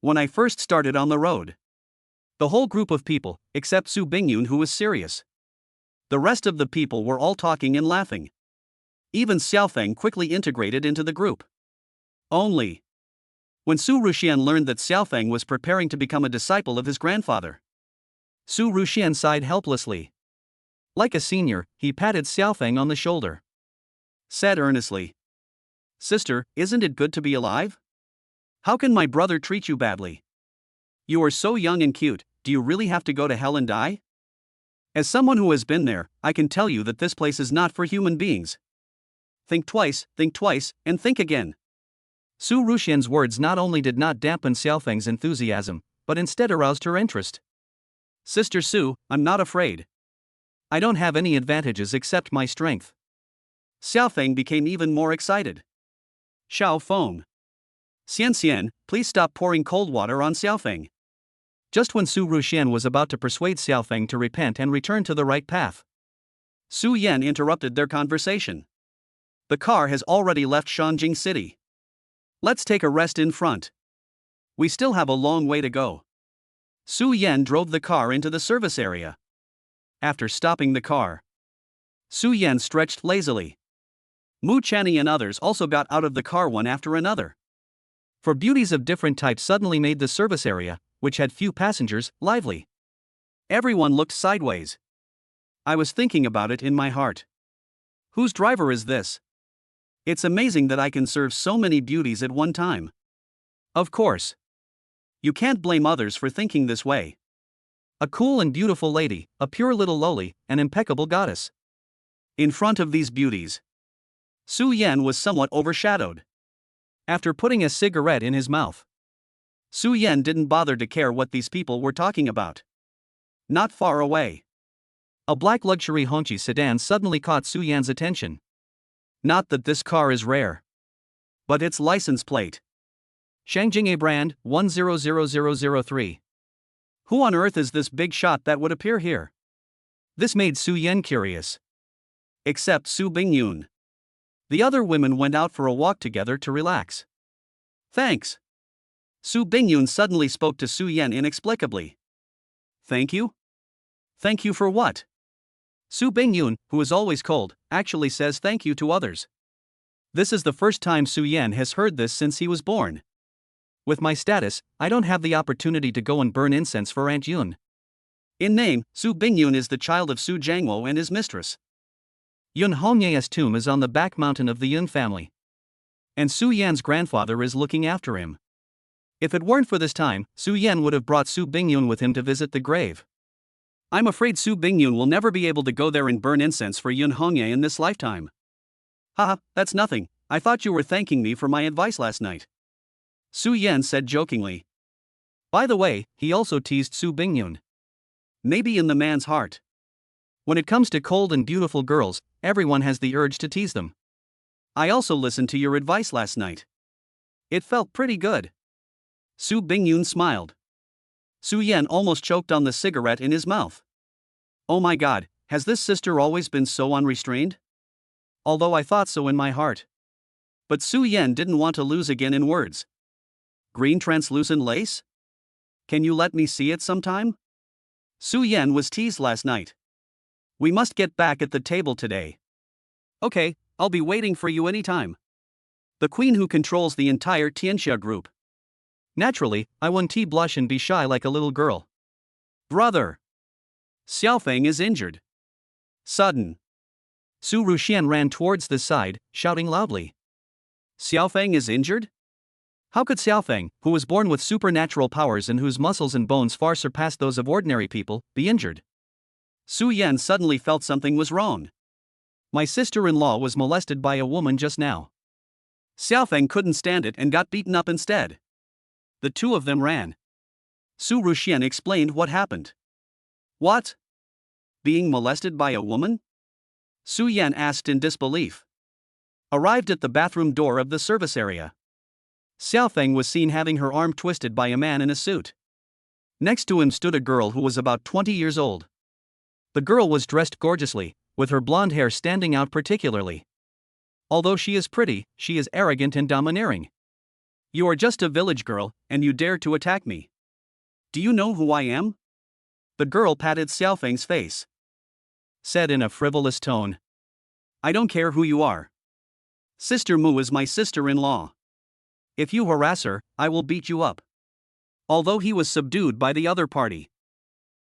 When I first started on the road, the whole group of people, except Su Bingyun, who was serious. The rest of the people were all talking and laughing. Even Xiaofeng quickly integrated into the group. Only when Su Ruxian learned that Xiaofeng was preparing to become a disciple of his grandfather, Su Ruxian sighed helplessly. Like a senior, he patted Xiaofeng on the shoulder. Said earnestly, "Sister, isn't it good to be alive? How can my brother treat you badly? You are so young and cute, do you really have to go to hell and die? As someone who has been there, I can tell you that this place is not for human beings. Think twice, and think again." Su Ruxian's words not only did not dampen Xiaofeng's enthusiasm, but instead aroused her interest. "Sister Su, I'm not afraid. I don't have any advantages except my strength." Xiaofeng became even more excited. Xiao Feng. Xian, please stop pouring cold water on Xiaofeng. Just when Su Ruxian was about to persuade Xiaofeng to repent and return to the right path, Su Yan interrupted their conversation. "The car has already left Shangjing City. Let's take a rest in front. We still have a long way to go." Su Yan drove the car into the service area. After stopping the car, Su Yan stretched lazily. Mu Chani and others also got out of the car one after another. For beauties of different types suddenly made the service area, which had few passengers, lively. Everyone looked sideways. I was thinking about it in my heart. Whose driver is this? It's amazing that I can serve so many beauties at one time. Of course, you can't blame others for thinking this way. A cool and beautiful lady, a pure little loli, an impeccable goddess. In front of these beauties, Su Yan was somewhat overshadowed. After putting a cigarette in his mouth, Su Yan didn't bother to care what these people were talking about. Not far away, a black luxury Hongqi sedan suddenly caught Su Yan's attention. Not that this car is rare, but its license plate. Shangjing A brand, 100003. Who on earth is this big shot that would appear here? This made Su Yan curious. Except Su Bingyun. The other women went out for a walk together to relax. Thanks. Su Bingyun suddenly spoke to Su Yan inexplicably. Thank you? Thank you for what? Su Bingyun, who is always cold, actually says thank you to others. This is the first time Su Yan has heard this since he was born. With my status, I don't have the opportunity to go and burn incense for Aunt Yun. In name, Su Bingyun is the child of Su Jiangwo and his mistress. Yun Hongye's tomb is on the back mountain of the Yun family. And Su Yan's grandfather is looking after him. If it weren't for this time, Su Yan would have brought Su Bingyun with him to visit the grave. I'm afraid Su Bingyun will never be able to go there and burn incense for Yun Hongye in this lifetime. Haha, that's nothing, I thought you were thanking me for my advice last night. Su Yan said jokingly. By the way, he also teased Su Bingyun. Maybe in the man's heart. When it comes to cold and beautiful girls, everyone has the urge to tease them. I also listened to your advice last night. It felt pretty good. Su Bingyun smiled. Su Yan almost choked on the cigarette in his mouth. Oh my god, has this sister always been so unrestrained? Although I thought so in my heart. But Su Yan didn't want to lose again in words. Green translucent lace? Can you let me see it sometime? Su Yan was teased last night. We must get back at the table today. Okay, I'll be waiting for you anytime. The queen who controls the entire Tianxia group. Naturally, I won't blush and be shy like a little girl. Brother! Xiaofeng is injured. Sudden. Su Ruxian ran towards the side, shouting loudly. Xiaofeng is injured? How could Xiaofeng, who was born with supernatural powers and whose muscles and bones far surpassed those of ordinary people, be injured? Su Yan suddenly felt something was wrong. My sister-in-law was molested by a woman just now. Xiaofeng couldn't stand it and got beaten up instead. The two of them ran. Su Ruxian explained what happened. What? Being molested by a woman? Su Yan asked in disbelief. Arrived at the bathroom door of the service area. Xiaofeng was seen having her arm twisted by a man in a suit. Next to him stood a girl who was about 20 years old. The girl was dressed gorgeously, with her blonde hair standing out particularly. Although she is pretty, she is arrogant and domineering. You are just a village girl, and you dare to attack me. Do you know who I am? The girl patted Xiaofeng's face. Said in a frivolous tone. I don't care who you are. Sister Mu is my sister-in-law. If you harass her, I will beat you up. Although he was subdued by the other party.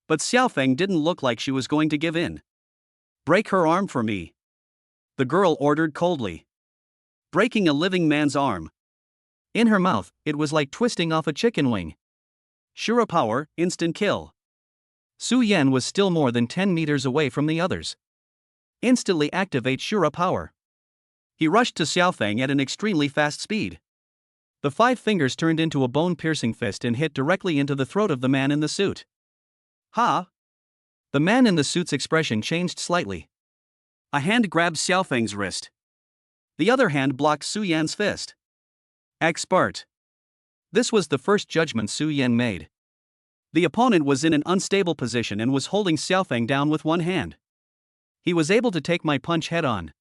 But Xiaofeng didn't look like she was going to give in. Break her arm for me. The girl ordered coldly. Breaking a living man's arm. In her mouth, it was like twisting off a chicken wing. Shura power, instant kill. Su Yan was still more than 10 meters away from the others. Instantly activate Shura power. He rushed to Xiaofeng at an extremely fast speed. The 5 fingers turned into a bone-piercing fist and hit directly into the throat of the man in the suit. Ha! The man in the suit's expression changed slightly. A hand grabbed Xiaofeng's wrist. The other hand blocked Su Yan's fist. Expert. This was the first judgment Su Yan made. The opponent was in an unstable position and was holding Xiaofeng down with one hand. He was able to take my punch head-on.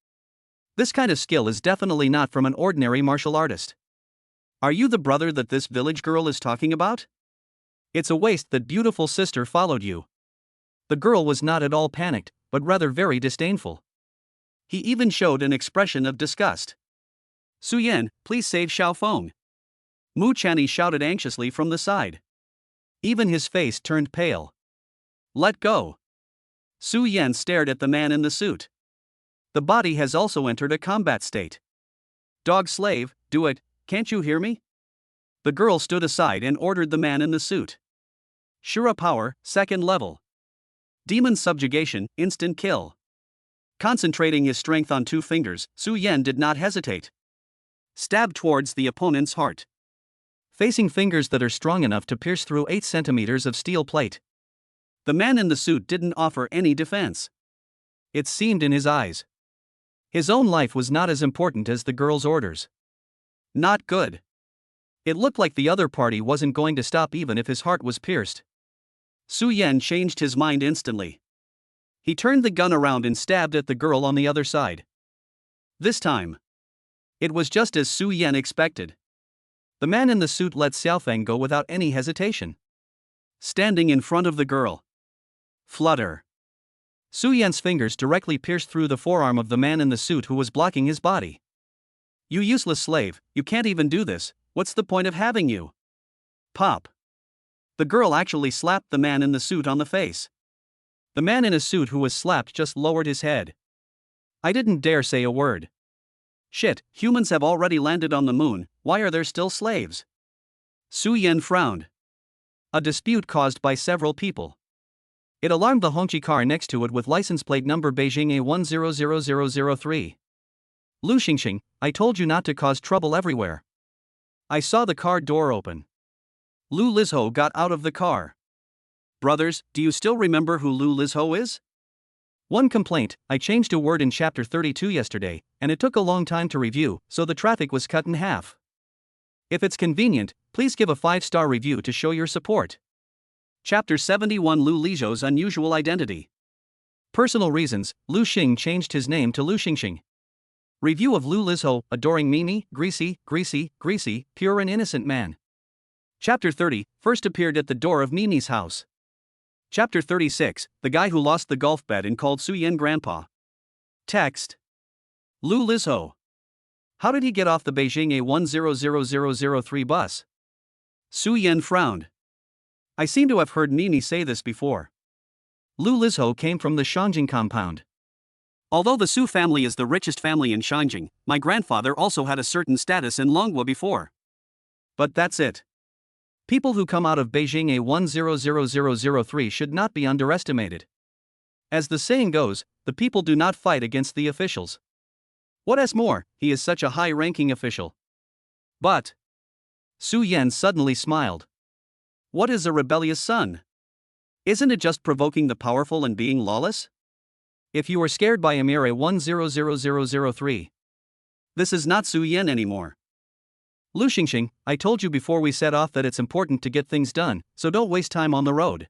This kind of skill is definitely not from an ordinary martial artist. Are you the brother that this village girl is talking about? It's a waste that beautiful sister followed you. The girl was not at all panicked, but rather very disdainful. He even showed an expression of disgust. Su Yan, please save Xiaofeng. Mu Chanyi shouted anxiously from the side. Even his face turned pale. Let go. Su Yan stared at the man in the suit. The body has also entered a combat state. Dog slave, do it, can't you hear me? The girl stood aside and ordered the man in the suit. Shura power, 2nd level. Demon subjugation, instant kill. Concentrating his strength on 2 fingers, Su Yan did not hesitate. Stabbed towards the opponent's heart. Facing fingers that are strong enough to pierce through 8 centimeters of steel plate. The man in the suit didn't offer any defense. It seemed in his eyes. His own life was not as important as the girl's orders. Not good. It looked like the other party wasn't going to stop even if his heart was pierced. Su Yan changed his mind instantly. He turned the gun around and stabbed at the girl on the other side. This time, it was just as Su Yan expected. The man in the suit let Xiaofeng go without any hesitation. Standing in front of the girl. Flutter. Su Yan's fingers directly pierced through the forearm of the man in the suit who was blocking his body. You useless slave, you can't even do this, what's the point of having you? Pop. The girl actually slapped the man in the suit on the face. The man in a suit who was slapped just lowered his head. I didn't dare say a word. Shit, humans have already landed on the moon, why are there still slaves? Su Yan frowned. A dispute caused by several people. It alarmed the Hongqi car next to it with license plate number Beijing A100003. Lu Xingxing, I told you not to cause trouble everywhere. I saw the car door open. Lu Lizho got out of the car. Brothers, do you still remember who Lu Lizho is? One complaint, I changed a word in chapter 32 yesterday, and it took a long time to review, so the traffic was cut in half. If it's convenient, please give a 5-star review to show your support. Chapter 71 Lu Lizho's unusual identity. Personal reasons, Lu Xing changed his name to Lu Xingxing. Review of Lu Lizho, adoring Mimi, greasy, pure and innocent man. Chapter 30, first appeared at the door of Mimi's house. Chapter 36, the guy who lost the golf bet and called Su Yan grandpa. Text. Lu Lizho. How did he get off the Beijing A100003 bus? Su Yan frowned. I seem to have heard Mimi say this before. Lu Lizho came from the Shangjing compound. Although the Su family is the richest family in Shangjing, my grandfather also had a certain status in Longhua before. But that's it. People who come out of Beijing A100003 should not be underestimated. As the saying goes, the people do not fight against the officials. What is more, he is such a high-ranking official. But Su Yan suddenly smiled. What is a rebellious son? Isn't it just provoking the powerful and being lawless? If you are scared by Emir A100003, this is not Su Yan anymore. Lu Xingxing, I told you before we set off that it's important to get things done, so don't waste time on the road.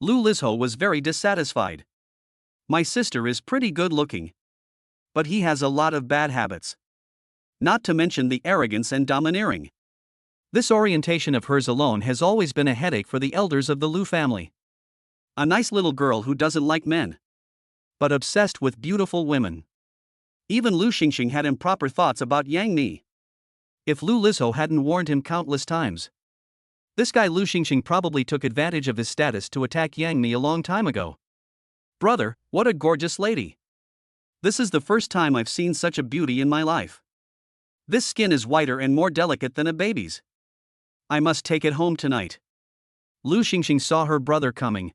Lu Lizho was very dissatisfied. My sister is pretty good looking. But he has a lot of bad habits. Not to mention the arrogance and domineering. This orientation of hers alone has always been a headache for the elders of the Lu family. A nice little girl who doesn't like men, but obsessed with beautiful women. Even Lu Xingxing had improper thoughts about Yang Mi. If Lu Lizho hadn't warned him countless times. This guy Lu Xingxing probably took advantage of his status to attack Yang Mi a long time ago. Brother, what a gorgeous lady. This is the first time I've seen such a beauty in my life. This skin is whiter and more delicate than a baby's. I must take it home tonight. Lu Xingxing saw her brother coming.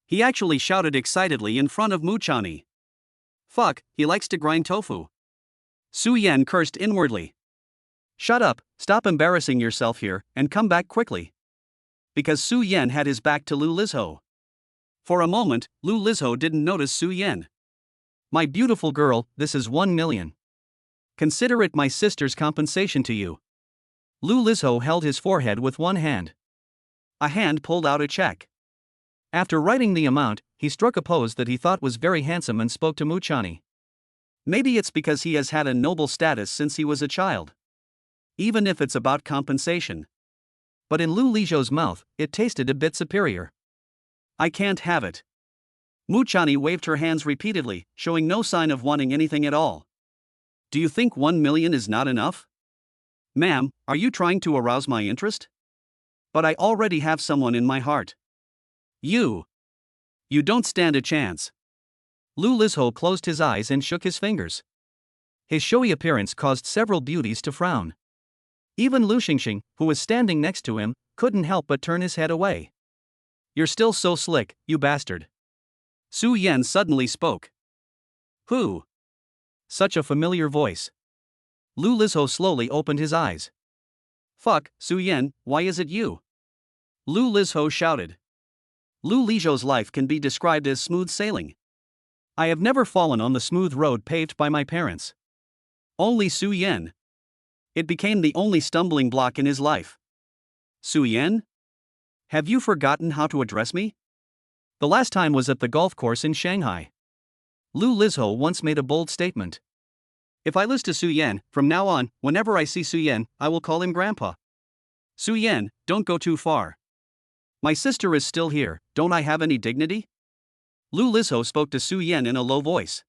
He actually shouted excitedly in front of Muchani. Fuck, he likes to grind tofu. Su Yan cursed inwardly. Shut up, stop embarrassing yourself here, and come back quickly. Because Su Yan had his back to Lu Lizho. For a moment, Lu Lizho didn't notice Su Yan. My beautiful girl, this is 1 million. Consider it my sister's compensation to you. Lu Lizho held his forehead with one hand. A hand pulled out a check. After writing the amount, he struck a pose that he thought was very handsome and spoke to Muchani. Maybe it's because he has had a noble status since he was a child. Even if it's about compensation. But in Lu Lizho's mouth, it tasted a bit superior. I can't have it. Muchani waved her hands repeatedly, showing no sign of wanting anything at all. Do you think 1 million is not enough? Ma'am, are you trying to arouse my interest? But I already have someone in my heart. You don't stand a chance. Lu Lizho closed his eyes and shook his fingers. His showy appearance caused several beauties to frown. Even Lu Xingxing, who was standing next to him, couldn't help but turn his head away. You're still so slick, you bastard. Su Yan suddenly spoke. Who? Such a familiar voice. Lu Lizho slowly opened his eyes. Fuck, Su Yan, why is it you? Lu Lizho shouted. Lu Lizho's life can be described as smooth sailing. I have never fallen on the smooth road paved by my parents. Only Su Yan. It became the only stumbling block in his life. Su Yan? Have you forgotten how to address me? The last time was at the golf course in Shanghai. Lu Lizho once made a bold statement. If I lose to Su Yan, from now on, whenever I see Su Yan, I will call him Grandpa. Su Yan, don't go too far. My sister is still here, don't I have any dignity? Lu Lizho spoke to Su Yan in a low voice.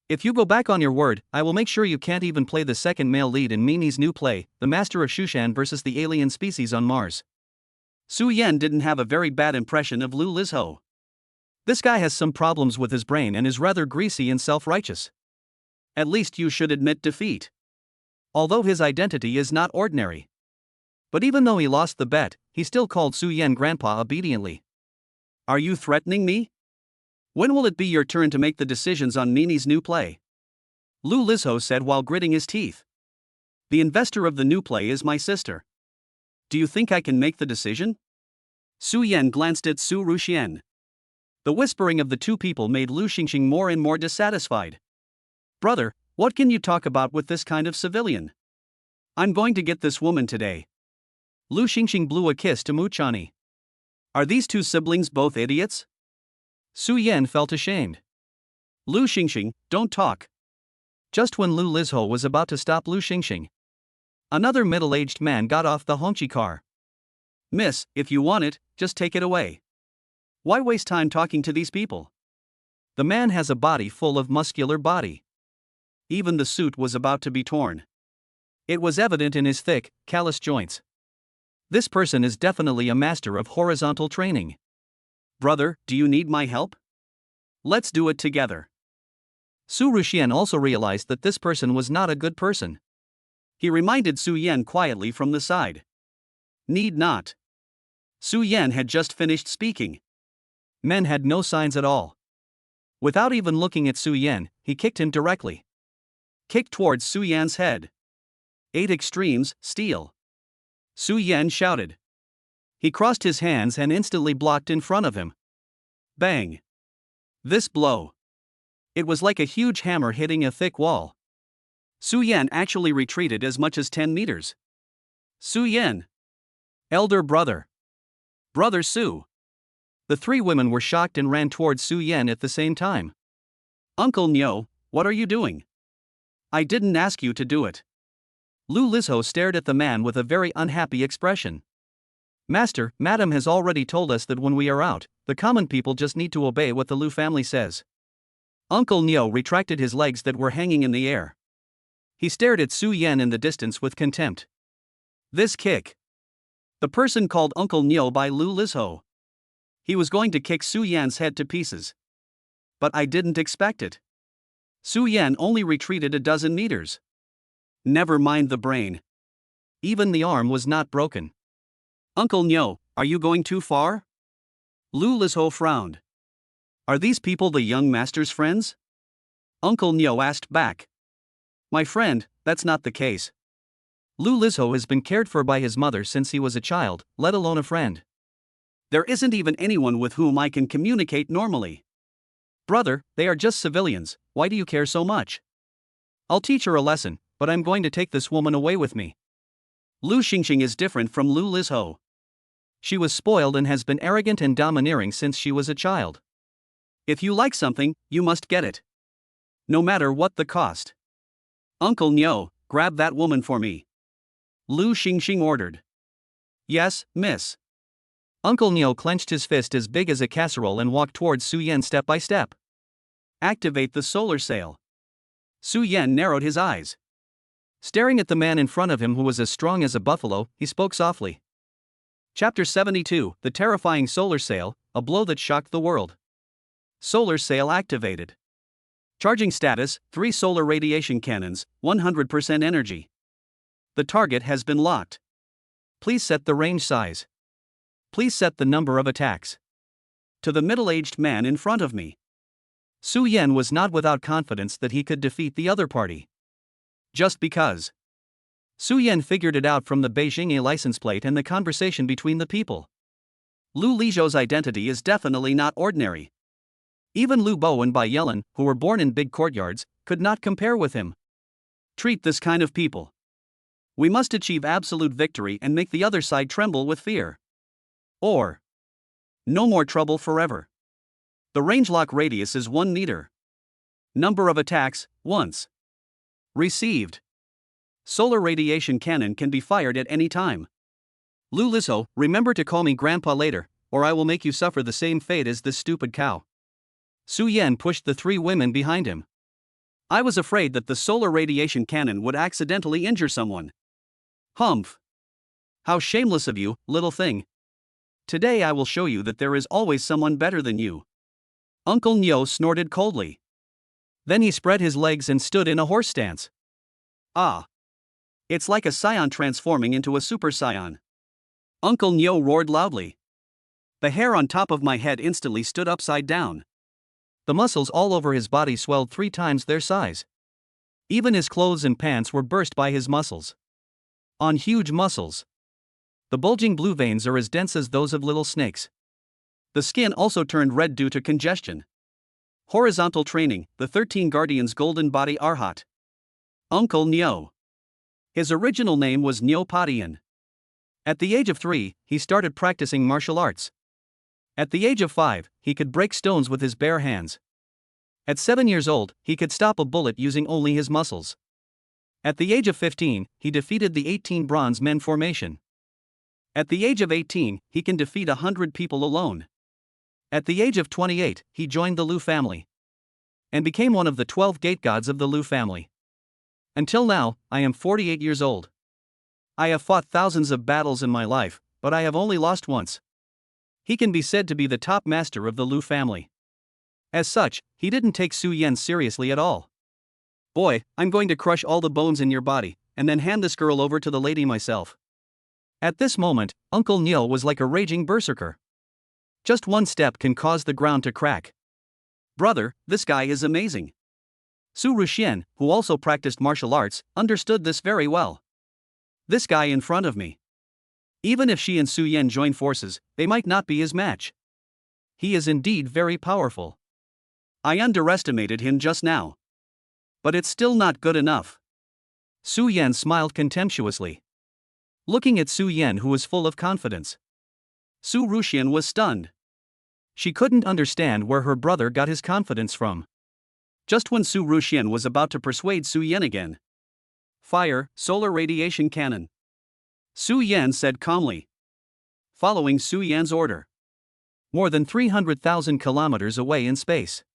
If you go back on your word, I will make sure you can't even play the second male lead in Mimi's new play, The Master of Shushan vs. the Alien Species on Mars. Su Yan didn't have a very bad impression of Lu Lizho. This guy has some problems with his brain and is rather greasy and self-righteous. At least you should admit defeat. Although his identity is not ordinary. But even though he lost the bet, he still called Su Yan grandpa obediently. Are you threatening me? When will it be your turn to make the decisions on Nini's new play? Lu Lizho said while gritting his teeth. The investor of the new play is my sister. Do you think I can make the decision? Su Yan glanced at Su Ruxian. The whispering of the two people made Lu Xingxing more and more dissatisfied. Brother, what can you talk about with this kind of civilian? I'm going to get this woman today. Lu Xingxing blew a kiss to Muchani. Are these two siblings both idiots? Su Yan felt ashamed. Lu Xingxing, don't talk. Just when Lu Lizho was about to stop Lu Xingxing, another middle-aged man got off the Hongqi car. Miss, if you want it, just take it away. Why waste time talking to these people? The man has a body full of muscular body. Even the suit was about to be torn. It was evident in his thick, callous joints. This person is definitely a master of horizontal training. Brother, do you need my help? Let's do it together. Su Ruxian also realized that this person was not a good person. He reminded Su Yan quietly from the side. Need not. Su Yan had just finished speaking. Men had no signs at all. Without even looking at Su Yan, he kicked him directly. Kick towards Su Yan's head. 8 extremes, steal. Su Yan shouted. He crossed his hands and instantly blocked in front of him. Bang. This blow. It was like a huge hammer hitting a thick wall. Su Yan actually retreated as much as 10 meters. Su Yan. Elder brother. Brother Su. The three women were shocked and ran towards Su Yan at the same time. Uncle Nyo, what are you doing? I didn't ask you to do it. Lu Lizho stared at the man with a very unhappy expression. Master, Madam has already told us that when we are out, the common people just need to obey what the Lu family says. Uncle Nyo retracted his legs that were hanging in the air. He stared at Su Yan in the distance with contempt. This kick. The person called Uncle Nyo by Lu Lizho. He was going to kick Su Yan's head to pieces. But I didn't expect it. Su Yan only retreated a dozen meters. Never mind the brain. Even the arm was not broken. Uncle Nyo, are you going too far? Lu Lizho frowned. Are these people the young master's friends? Uncle Nyo asked back. My friend, that's not the case. Lu Lizho has been cared for by his mother since he was a child, let alone a friend. There isn't even anyone with whom I can communicate normally. Brother, they are just civilians, why do you care so much? I'll teach her a lesson, but I'm going to take this woman away with me. Lu Xingxing is different from Lu Lizho. She was spoiled and has been arrogant and domineering since she was a child. If you like something, you must get it. No matter what the cost. Uncle Nyo, grab that woman for me. Lu Xingxing ordered. Yes, miss. Uncle Nyo clenched his fist as big as a casserole and walked towards Su Yan step by step. Activate the solar sail. Su Yan narrowed his eyes. Staring at the man in front of him who was as strong as a buffalo, he spoke softly. Chapter 72, The Terrifying Solar Sail, A Blow That Shocked the World. Solar sail activated. Charging status, 3 solar radiation cannons, 100% energy. The target has been locked. Please set the range size. Please set the number of attacks. To the middle-aged man in front of me. Su Yan was not without confidence that he could defeat the other party. Just because. Su Yan figured it out from the Beijing A license plate and the conversation between the people. Lu Lizhou's identity is definitely not ordinary. Even Lu Bo and Bai Yellen, who were born in big courtyards, could not compare with him. Treat this kind of people. We must achieve absolute victory and make the other side tremble with fear. Or no more trouble forever. The range lock radius is 1 meter. Number of attacks, once. Received. Solar radiation cannon can be fired at any time. Lu Lizho, remember to call me grandpa later, or I will make you suffer the same fate as this stupid cow. Su Yan pushed the 3 women behind him. I was afraid that the solar radiation cannon would accidentally injure someone. Humph. How shameless of you, little thing. Today I will show you that there is always someone better than you. Uncle Nyo snorted coldly. Then he spread his legs and stood in a horse stance. Ah. It's like a scion transforming into a super scion. Uncle Nyo roared loudly. The hair on top of my head instantly stood upside down. The muscles all over his body swelled 3 times their size. Even his clothes and pants were burst by his muscles. On huge muscles. The bulging blue veins are as dense as those of little snakes. The skin also turned red due to congestion. Horizontal training, the 13 Guardians' golden body Arhat. Uncle Nyo. His original name was Nyo Padian. At the age of 3, he started practicing martial arts. At the age of 5, he could break stones with his bare hands. At 7 years old, he could stop a bullet using only his muscles. At the age of 15, he defeated the 18 Bronze Men formation. At the age of 18, he can defeat 100 people alone. At the age of 28, he joined the Lu family and became one of the 12 gate gods of the Lu family. Until now, I am 48 years old. I have fought thousands of battles in my life, but I have only lost once. He can be said to be the top master of the Lu family. As such, he didn't take Su Yan seriously at all. Boy, I'm going to crush all the bones in your body, and then hand this girl over to the lady myself. At this moment, Uncle Nyo was like a raging berserker. Just one step can cause the ground to crack. Brother, this guy is amazing. Su Ruxian, who also practiced martial arts, understood this very well. This guy in front of me. Even if she and Su Yan join forces, they might not be his match. He is indeed very powerful. I underestimated him just now. But it's still not good enough. Su Yan smiled contemptuously, looking at Su Yan, who was full of confidence. Su Ruxian was stunned. She couldn't understand where her brother got his confidence from. Just when Su Ruxian was about to persuade Su Yan again. Fire, solar radiation cannon. Su Yan said calmly, following Su Yan's order. More than 300,000 kilometers away in space.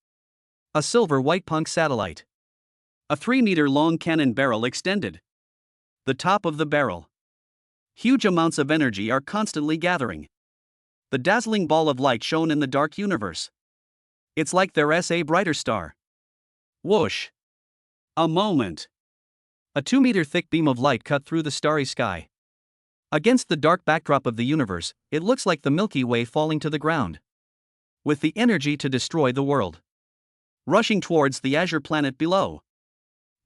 A silver white punk satellite. A 3-meter-long cannon barrel extended. The top of the barrel. Huge amounts of energy are constantly gathering. The dazzling ball of light shone in the dark universe. It's like there's a brighter star. Whoosh. A moment. A 2-meter thick beam of light cut through the starry sky. Against the dark backdrop of the universe, it looks like the Milky Way falling to the ground. With the energy to destroy the world. Rushing towards the azure planet below.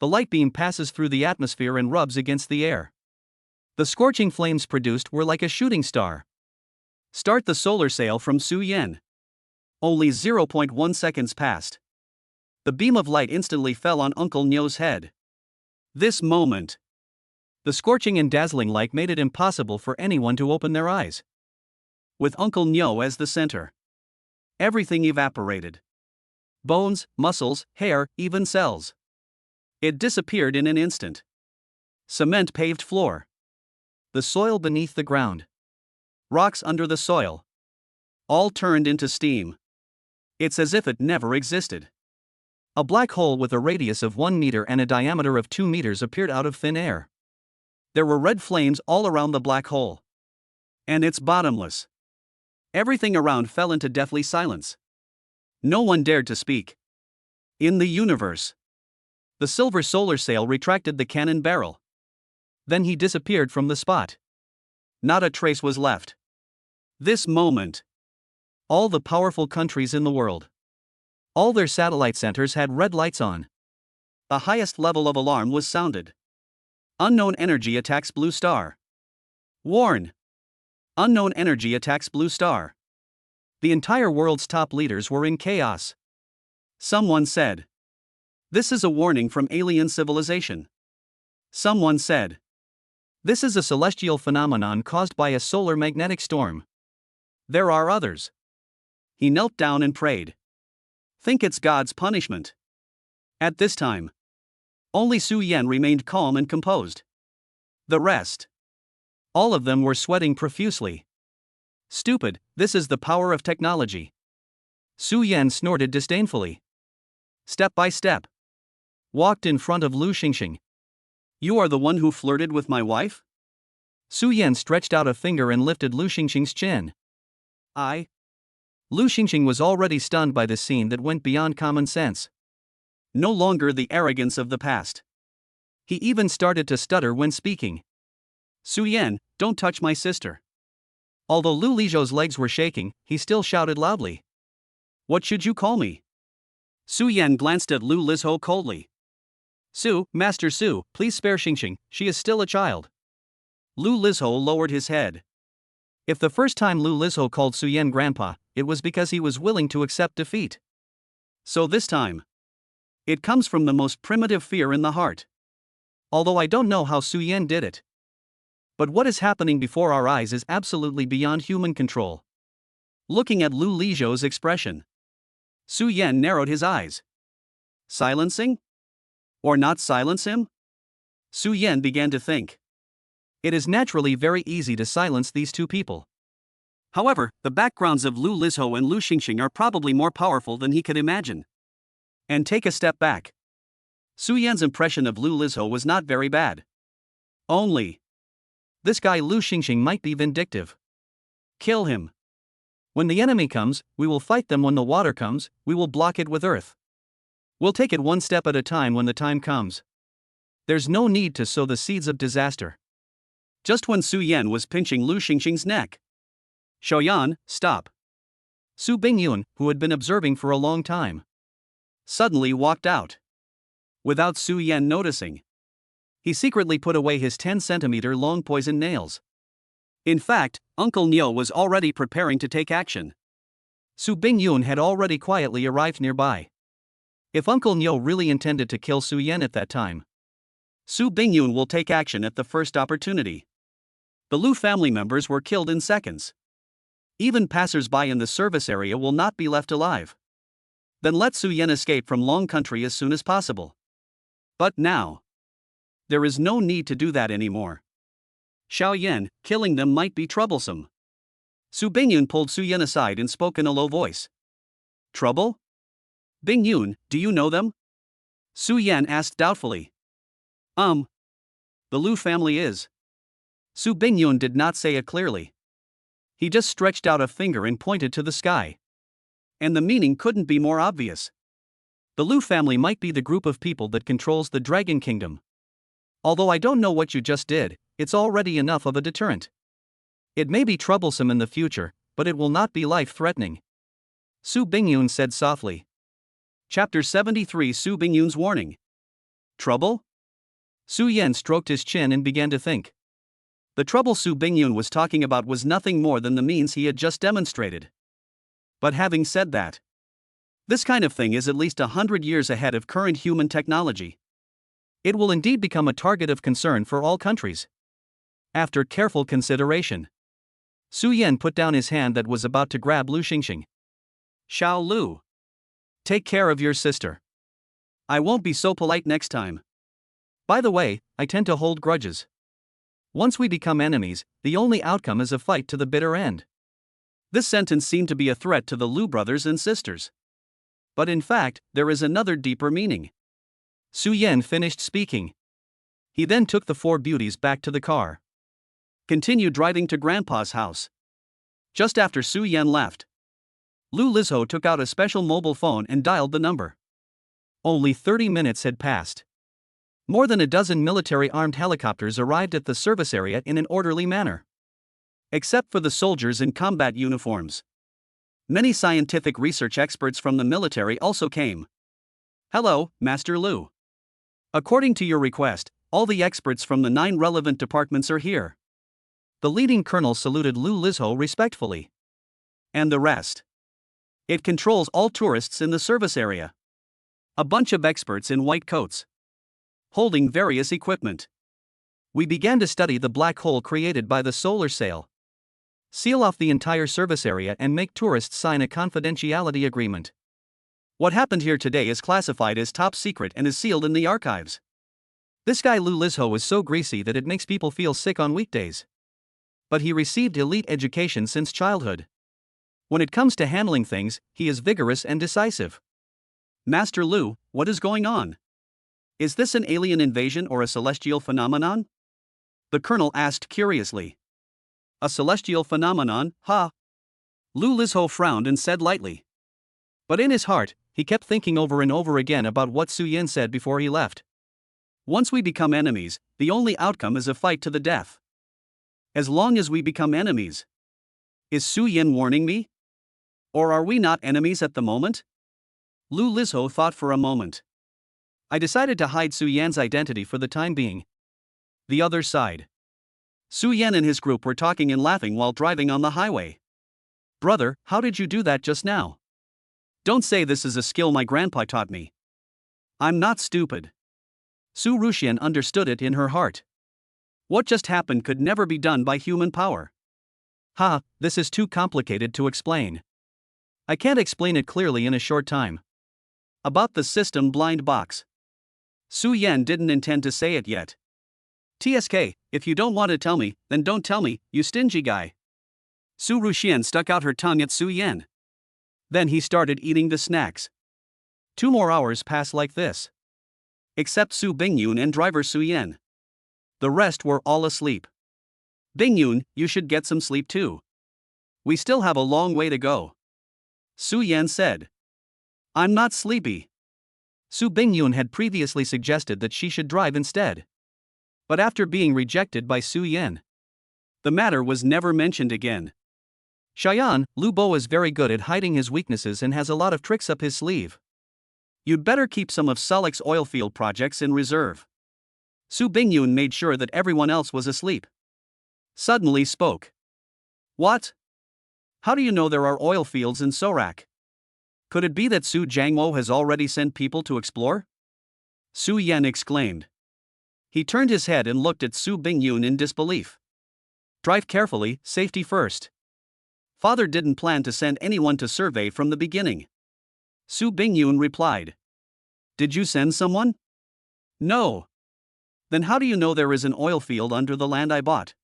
The light beam passes through the atmosphere and rubs against the air. The scorching flames produced were like a shooting star. Start the solar sail from Su Yan. Only 0.1 seconds passed. The beam of light instantly fell on Uncle Nyo's head. This moment. The scorching and dazzling light made it impossible for anyone to open their eyes. With Uncle Nyo as the center. Everything evaporated. Bones, muscles, hair, even cells. It disappeared in an instant. Cement paved floor. The soil beneath the ground. Rocks under the soil. All turned into steam. It's as if it never existed. A black hole with a radius of 1 meter and a diameter of 2 meters appeared out of thin air. There were red flames all around the black hole. And it's bottomless. Everything around fell into deathly silence. No one dared to speak. In the universe. The silver solar sail retracted the cannon barrel. Then he disappeared from the spot. Not a trace was left. This moment. All the powerful countries in the world. All their satellite centers had red lights on. The highest level of alarm was sounded. Unknown energy attacks Blue Star. Warn. Unknown energy attacks Blue Star. The entire world's top leaders were in chaos. Someone said. This is a warning from alien civilization. Someone said. This is a celestial phenomenon caused by a solar magnetic storm. There are others. He knelt down and prayed. Think it's God's punishment. At this time, only Su Yan remained calm and composed. The rest. All of them were sweating profusely. Stupid, this is the power of technology. Su Yan snorted disdainfully. Step by step. Walked in front of Lu Xingxing. You are the one who flirted with my wife? Su Yan stretched out a finger and lifted Lu Xingxing's chin. Lu Xingxing was already stunned by the scene that went beyond common sense. No longer the arrogance of the past. He even started to stutter when speaking. Su Yan, don't touch my sister. Although Lu Lizhou's legs were shaking, he still shouted loudly. What should you call me? Su Yan glanced at Lu Lizhou coldly. Su, Master Su, please spare Xingxing, she is still a child. Lu Lizhou lowered his head. If the first time Lu Lizhou called Su Yan grandpa, it was because he was willing to accept defeat. So this time, it comes from the most primitive fear in the heart. Although I don't know how Su Yan did it. But what is happening before our eyes is absolutely beyond human control. Looking at Lu Lizhou's expression, Su Yan narrowed his eyes. Silencing? Or not silence him? Su Yan began to think. It is naturally very easy to silence these two people. However, the backgrounds of Lu Lizhou and Lu Xingxing are probably more powerful than he could imagine. And take a step back. Su Yan's impression of Lu Lizhou was not very bad. Only, this guy Lu Xingxing might be vindictive. Kill him. When the enemy comes, we will fight them. When the water comes, we will block it with earth. We'll take it one step at a time when the time comes. There's no need to sow the seeds of disaster. Just when Su Yan was pinching Lu Xingxing's neck, Xiaoyan, stop. Su Bingyun, who had been observing for a long time, suddenly walked out. Without Su Yan noticing, he secretly put away his 10-centimeter long poison nails. In fact, Uncle Niu was already preparing to take action. Su Bingyun had already quietly arrived nearby. If Uncle Niu really intended to kill Su Yan at that time, Su Bingyun will take action at the first opportunity. The Lu family members were killed in seconds. Even passers-by in the service area will not be left alive. Then let Su Yan escape from Long Country as soon as possible. But now, there is no need to do that anymore. Xiaoyan, killing them might be troublesome. Su Bingyun pulled Su Yan aside and spoke in a low voice. Trouble? Bingyun, do you know them? Su Yan asked doubtfully. The Lu family is. Su Bingyun did not say it clearly. He just stretched out a finger and pointed to the sky. And the meaning couldn't be more obvious. The Lu family might be the group of people that controls the Dragon Kingdom. Although I don't know what you just did, it's already enough of a deterrent. It may be troublesome in the future, but it will not be life-threatening. Su Bingyun said softly. Chapter 73 Su Bingyun's Warning. Trouble? Su Yan stroked his chin and began to think. The trouble Su Bingyun was talking about was nothing more than the means he had just demonstrated. But having said that, this kind of thing is at least 100 years ahead of current human technology. It will indeed become a target of concern for all countries. After careful consideration, Su Yan put down his hand that was about to grab Lu Xingxing. Xiao Lu, take care of your sister. I won't be so polite next time. By the way, I tend to hold grudges. Once we become enemies, the only outcome is a fight to the bitter end. This sentence seemed to be a threat to the Lu brothers and sisters. But in fact, there is another deeper meaning. Su Yan finished speaking. He then took the four beauties back to the car. Continued driving to Grandpa's house. Just after Su Yan left, Lu Lizhou took out a special mobile phone and dialed the number. Only 30 minutes had passed. More than a dozen military-armed helicopters arrived at the service area in an orderly manner. Except for the soldiers in combat uniforms. Many scientific research experts from the military also came. Hello, Master Lu. According to your request, all the experts from the 9 relevant departments are here. The leading colonel saluted Lu Lizhou respectfully. And the rest. It controls all tourists in the service area. A bunch of experts in white coats, holding various equipment. We began to study the black hole created by the solar sail. Seal off the entire service area and make tourists sign a confidentiality agreement. What happened here today is classified as top secret and is sealed in the archives. This guy Lu Lizhou is so greasy that it makes people feel sick on weekdays. But he received elite education since childhood. When it comes to handling things, he is vigorous and decisive. Master Lu, what is going on? Is this an alien invasion or a celestial phenomenon? The colonel asked curiously. A celestial phenomenon, huh? Lu Lizhou frowned and said lightly. But in his heart, he kept thinking over and over again about what Su Yan said before he left. Once we become enemies, the only outcome is a fight to the death. As long as we become enemies. Is Su Yan warning me? Or are we not enemies at the moment? Lu Lizho thought for a moment. I decided to hide Su Yan's identity for the time being. The other side. Su Yan and his group were talking and laughing while driving on the highway. Brother, how did you do that just now? Don't say this is a skill my grandpa taught me. I'm not stupid. Su Rushian understood it in her heart. What just happened could never be done by human power. Ha, this is too complicated to explain. I can't explain it clearly in a short time. About the system blind box. Su Yan didn't intend to say it yet. TSK, if you don't want to tell me, then don't tell me, you stingy guy. Su Rushian stuck out her tongue at Su Yan. Then he started eating the snacks. 2 more hours passed like this. Except Su Bingyun and driver Su Yan. The rest were all asleep. Bingyun, you should get some sleep too. We still have a long way to go. Su Yan said. I'm not sleepy. Su Bingyun had previously suggested that she should drive instead. But after being rejected by Su Yan, the matter was never mentioned again. Shayan, Lu Bo is very good at hiding his weaknesses and has a lot of tricks up his sleeve. You'd better keep some of Salik's oil field projects in reserve. Su Bingyun made sure that everyone else was asleep. Suddenly spoke. What? How do you know there are oil fields in Sorak? Could it be that Su Jiangwo has already sent people to explore? Su Yan exclaimed. He turned his head and looked at Su Bingyun in disbelief. Drive carefully, safety first. Father didn't plan to send anyone to survey from the beginning. Su Bingyun replied. Did you send someone? No. Then how do you know there is an oil field under the land I bought?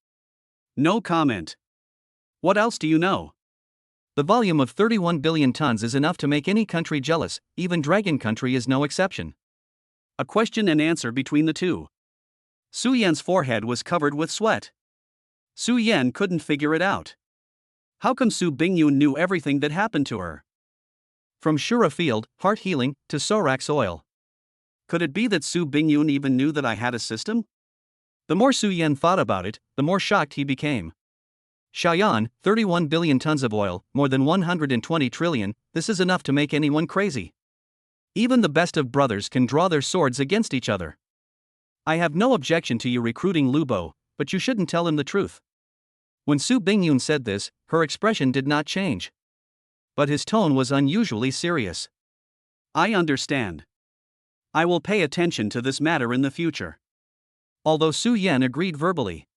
No comment. What else do you know? The volume of 31 billion tons is enough to make any country jealous, even Dragon Country is no exception. A question and answer between the two. Su Yan's forehead was covered with sweat. Su Yan couldn't figure it out. How come Su Bingyun knew everything that happened to her? From Shura Field, heart healing, to Sorax oil. Could it be that Su Bingyun even knew that I had a system? The more Su Yan thought about it, the more shocked he became. Shayan, 31 billion tons of oil, more than 120 trillion, this is enough to make anyone crazy. Even the best of brothers can draw their swords against each other. I have no objection to you recruiting Lu Bo, but you shouldn't tell him the truth. When Su Bingyun said this, her expression did not change. But his tone was unusually serious. I understand. I will pay attention to this matter in the future. Although Su Yan agreed verbally.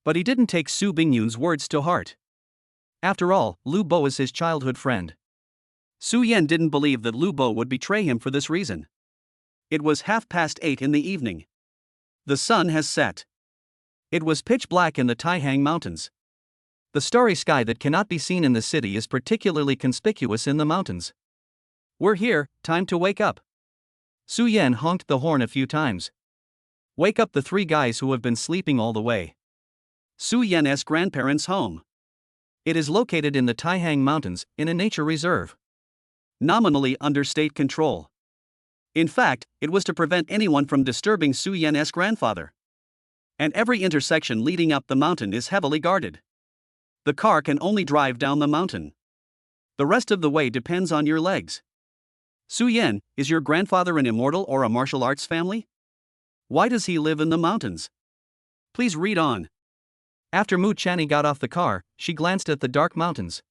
But he didn't take Su Bingyun's words to heart. After all, Lu Bo is his childhood friend. Su Yan didn't believe that Lu Bo would betray him for this reason. It was 8:30 in the evening. The sun has set. It was pitch black in the Taihang Mountains. The starry sky that cannot be seen in the city is particularly conspicuous in the mountains. We're here, time to wake up. Su Yan honked the horn a few times. Wake up the 3 guys who have been sleeping all the way. Su Yan's grandparents' home. It is located in the Taihang Mountains, in a nature reserve. Nominally under state control. In fact, it was to prevent anyone from disturbing Su Yan's grandfather. And every intersection leading up the mountain is heavily guarded. The car can only drive down the mountain. The rest of the way depends on your legs. Su Yan, is your grandfather an immortal or a martial arts family? Why does he live in the mountains? Please read on. After Mu Chani got off the car, she glanced at the dark mountains.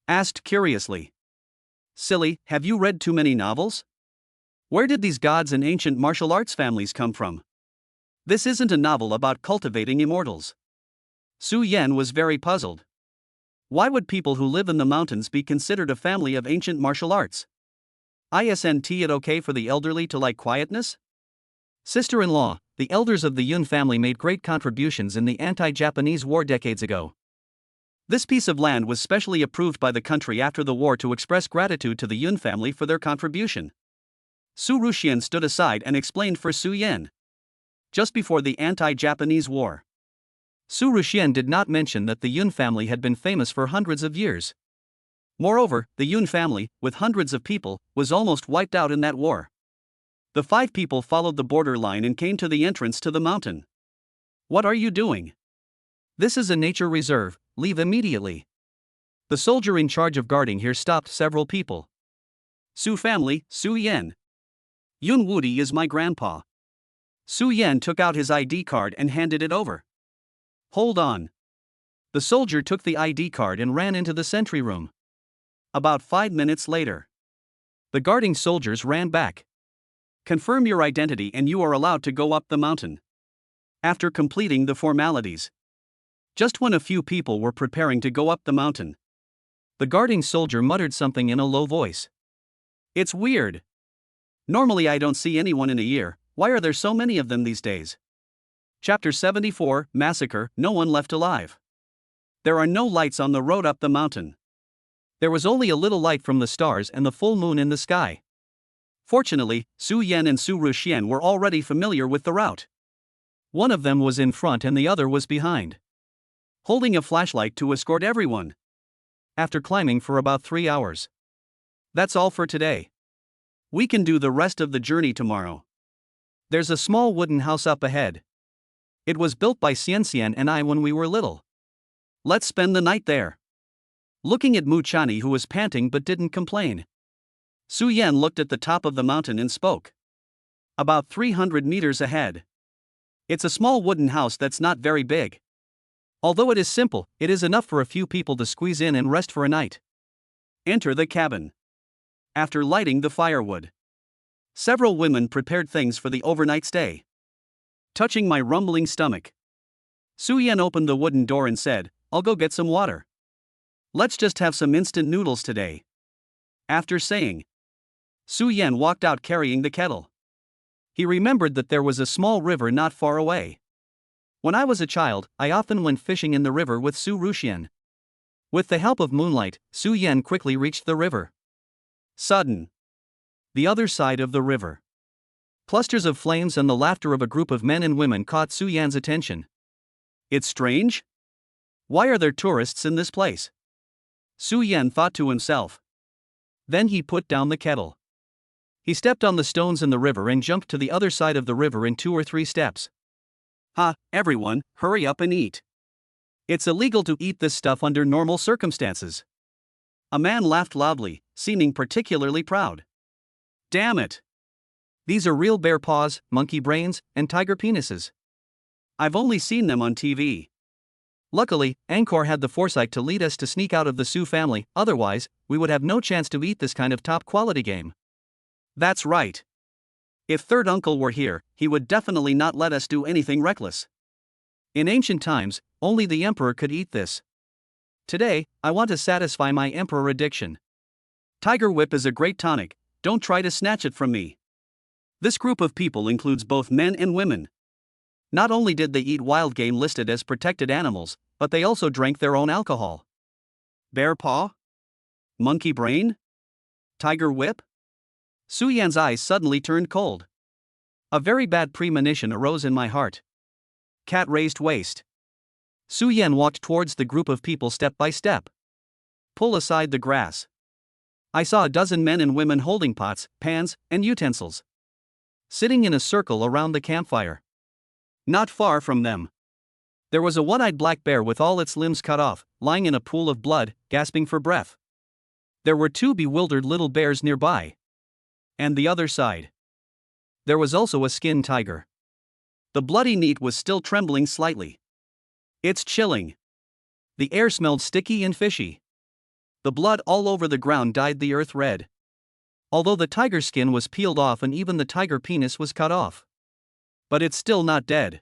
Asked curiously. Silly, have you read too many novels? Where did these gods and ancient martial arts families come from? This isn't a novel about cultivating immortals. Su Yan was very puzzled. Why would people who live in the mountains be considered a family of ancient martial arts? Isn't it okay for the elderly to like quietness? Sister-in-law, the elders of the Yun family made great contributions in the anti-Japanese war decades ago. This piece of land was specially approved by the country after the war to express gratitude to the Yun family for their contribution. Su Rushian stood aside and explained for Su Yan. Just before the anti-Japanese war. Su Rushian did not mention that the Yun family had been famous for hundreds of years. Moreover, the Yun family, with hundreds of people, was almost wiped out in that war. The 5 people followed the border line and came to the entrance to the mountain. What are you doing? This is a nature reserve, leave immediately. The soldier in charge of guarding here stopped several people. Su family, Su Yan. Yun Wudi is my grandpa. Su Yan took out his ID card and handed it over. Hold on. The soldier took the ID card and ran into the sentry room. About 5 minutes later, the guarding soldiers ran back. Confirm your identity and you are allowed to go up the mountain. After completing the formalities, just when a few people were preparing to go up the mountain, the guarding soldier muttered something in a low voice. It's weird. Normally I don't see anyone in a year, why are there so many of them these days? Chapter 74, Massacre, no one left alive. There are no lights on the road up the mountain. There was only a little light from the stars and the full moon in the sky. Fortunately, Su Yan and Su Ruxian were already familiar with the route. One of them was in front and the other was behind, holding a flashlight to escort everyone. After climbing for about 3 hours. That's all for today. We can do the rest of the journey tomorrow. There's a small wooden house up ahead. It was built by Xian and I when we were little. Let's spend the night there. Looking at Mu Chani, who was panting but didn't complain, Su Yan looked at the top of the mountain and spoke. About 300 meters ahead. It's a small wooden house that's not very big. Although it is simple, it is enough for a few people to squeeze in and rest for a night. Enter the cabin. After lighting the firewood, several women prepared things for the overnight stay. Touching my rumbling stomach, Su Yan opened the wooden door and said, I'll go get some water. Let's just have some instant noodles today. After saying, Su Yan walked out carrying the kettle. He remembered that there was a small river not far away. When I was a child, I often went fishing in the river with Su Ruxian. With the help of moonlight, Su Yan quickly reached the river. Sudden. The other side of the river. Clusters of flames and the laughter of a group of men and women caught Su Yan's attention. It's strange. Why are there tourists in this place? Su Yan thought to himself. Then he put down the kettle. He stepped on the stones in the river and jumped to the other side of the river in 2 or 3 steps. Everyone, hurry up and eat. It's illegal to eat this stuff under normal circumstances. A man laughed loudly, seeming particularly proud. Damn it. These are real bear paws, monkey brains, and tiger penises. I've only seen them on TV. Luckily, Angkor had the foresight to lead us to sneak out of the Su family, otherwise, we would have no chance to eat this kind of top-quality game. That's right. If third uncle were here, he would definitely not let us do anything reckless. In ancient times, only the emperor could eat this. Today, I want to satisfy my emperor addiction. Tiger Whip is a great tonic, don't try to snatch it from me. This group of people includes both men and women. Not only did they eat wild game listed as protected animals, but they also drank their own alcohol. Bear paw? Monkey brain? Tiger Whip? Su Yan's eyes suddenly turned cold. A very bad premonition arose in my heart. Cat raised waist. Su Yan walked towards the group of people step by step. Pull aside the grass. I saw a dozen men and women holding pots, pans, and utensils, sitting in a circle around the campfire. Not far from them, there was a one-eyed black bear with all its limbs cut off, lying in a pool of blood, gasping for breath. There were 2 bewildered little bears nearby. And the other side, there was also a skinned tiger. The bloody meat was still trembling slightly. It's chilling. The air smelled sticky and fishy. The blood all over the ground dyed the earth red. Although the tiger's skin was peeled off and even the tiger penis was cut off. But it's still not dead.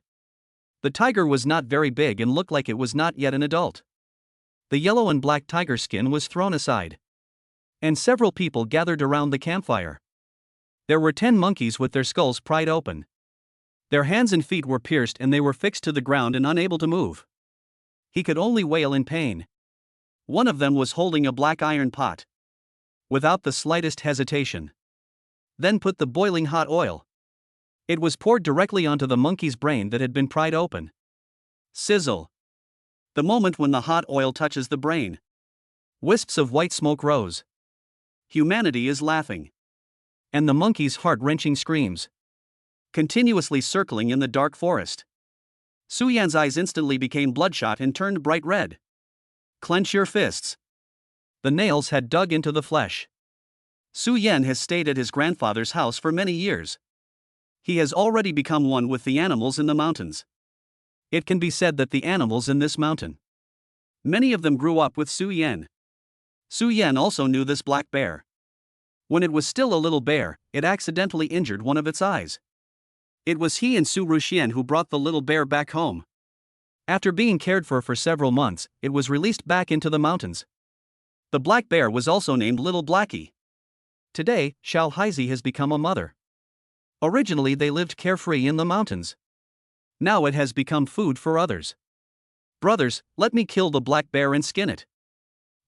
The tiger was not very big and looked like it was not yet an adult. The yellow and black tiger skin was thrown aside. And several people gathered around the campfire. There were 10 monkeys with their skulls pried open. Their hands and feet were pierced and they were fixed to the ground and unable to move. He could only wail in pain. One of them was holding a black iron pot. Without the slightest hesitation. Then put the boiling hot oil. It was poured directly onto the monkey's brain that had been pried open. Sizzle. The moment when the hot oil touches the brain, wisps of white smoke rose. Humanity is laughing. and the monkey's heart-wrenching screams, continuously circling in the dark forest. Su Yan's eyes instantly became bloodshot and turned bright red. Clench your fists. The nails had dug into the flesh. Su Yan has stayed at his grandfather's house for many years. He has already become one with the animals in the mountains. It can be said that the animals in this mountain, many of them grew up with Su Yan. Su Yan also knew this black bear. When it was still a little bear, it accidentally injured one of its eyes. It was he and Su Ruxian who brought the little bear back home. After being cared for several months, it was released back into the mountains. The black bear was also named Little Blackie. Today, Xiao Haizi has become a mother. Originally they lived carefree in the mountains. Now it has become food for others. Brothers, let me kill the black bear and skin it.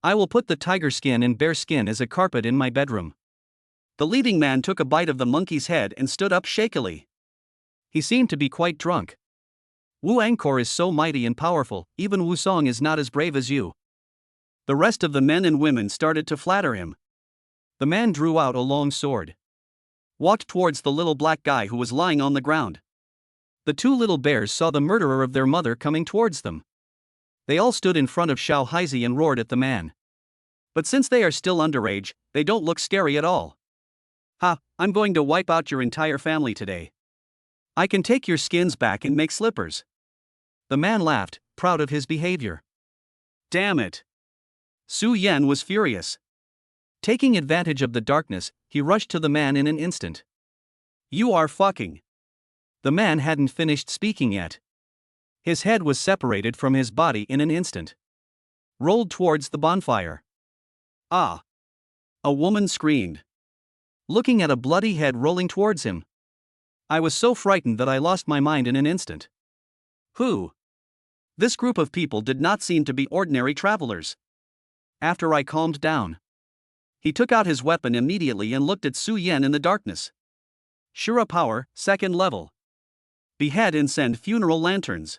I will put the tiger skin and bear skin as a carpet in my bedroom. The leading man took a bite of the monkey's head and stood up shakily. He seemed to be quite drunk. Wu Angkor is so mighty and powerful, even Wu Song is not as brave as you. The rest of the men and women started to flatter him. The man drew out a long sword, walked towards the little black guy who was lying on the ground. The two little bears saw the murderer of their mother coming towards them. They all stood in front of Xiao Haizi and roared at the man. But since they are still underage, they don't look scary at all. Ha, I'm going to wipe out your entire family today. I can take your skins back and make slippers. The man laughed, proud of his behavior. Damn it. Su Yan was furious. Taking advantage of the darkness, he rushed to the man in an instant. You are fucking. The man hadn't finished speaking yet. His head was separated from his body in an instant. Rolled towards the bonfire. Ah! A woman screamed, looking at a bloody head rolling towards him. I was so frightened that I lost my mind in an instant. Who? This group of people did not seem to be ordinary travelers. After I calmed down, he took out his weapon immediately and looked at Su Yan in the darkness. Shura power, 2nd level. Behead and send funeral lanterns.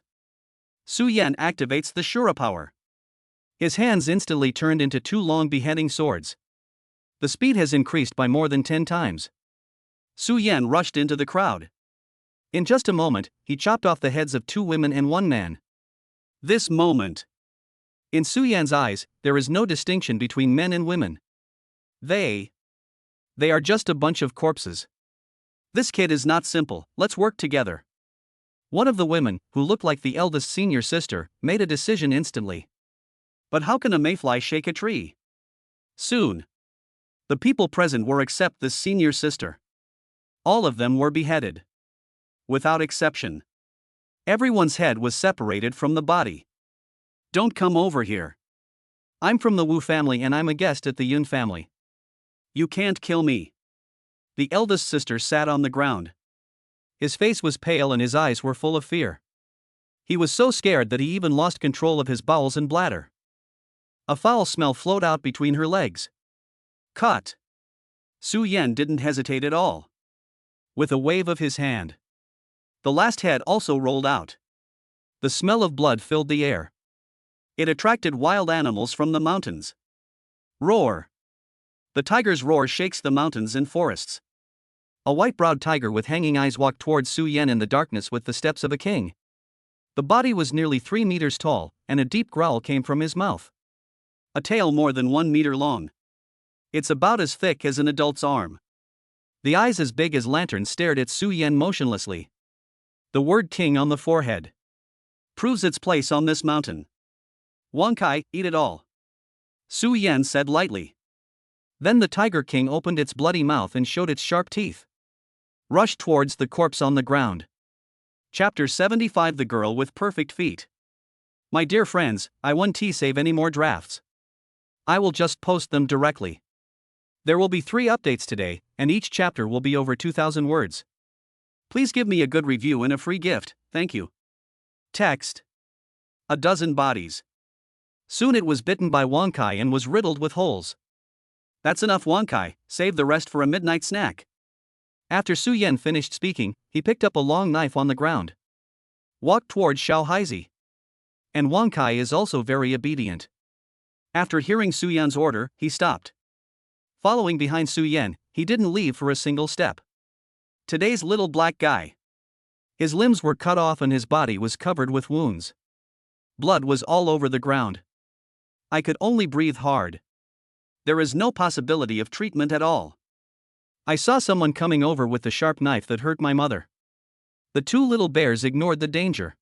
Su Yan activates the Shura power. His hands instantly turned into two long beheading swords. The speed has increased by more than 10 times. Su Yan rushed into the crowd. In just a moment, he chopped off the heads of 2 women and 1 man. This moment. In Su Yan's eyes, there is no distinction between men and women. They are just a bunch of corpses. This kid is not simple, let's work together. One of the women, who looked like the eldest senior sister, made a decision instantly. But how can a mayfly shake a tree? Soon, the people present were except this senior sister. All of them were beheaded. Without exception. Everyone's head was separated from the body. Don't come over here. I'm from the Wu family and I'm a guest at the Yun family. You can't kill me. The eldest sister sat on the ground. His face was pale and his eyes were full of fear. He was so scared that he even lost control of his bowels and bladder. A foul smell flowed out between her legs. Cut. Su Yan didn't hesitate at all. With a wave of his hand, the last head also rolled out. The smell of blood filled the air. It attracted wild animals from the mountains. Roar. The tiger's roar shakes the mountains and forests. A white-browed tiger with hanging eyes walked towards Su Yan in the darkness with the steps of a king. The body was nearly 3 meters tall, and a deep growl came from his mouth. A tail more than 1 meter long. It's about as thick as an adult's arm. The eyes as big as lanterns stared at Su Yan motionlessly. The word king on the forehead proves its place on this mountain. Wang Kai, eat it all. Su Yan said lightly. Then the Tiger King opened its bloody mouth and showed its sharp teeth. Rushed towards the corpse on the ground. Chapter 75 The Girl with Perfect Feet. My dear friends, I won't save any more drafts. I will just post them directly. There will be 3 updates today, and each chapter will be over 2,000 words. Please give me a good review and a free gift, thank you. Text. A dozen bodies. Soon it was bitten by Wang Kai and was riddled with holes. That's enough, Wang Kai, save the rest for a midnight snack. After Su Yan finished speaking, he picked up a long knife on the ground. Walked towards Xiao Haizi. And Wang Kai is also very obedient. After hearing Su Yan's order, he stopped. Following behind Su Yan, he didn't leave for a single step. Today's little black guy. His limbs were cut off and his body was covered with wounds. Blood was all over the ground. I could only breathe hard. There is no possibility of treatment at all. I saw someone coming over with the sharp knife that hurt my mother. The two little bears ignored the danger,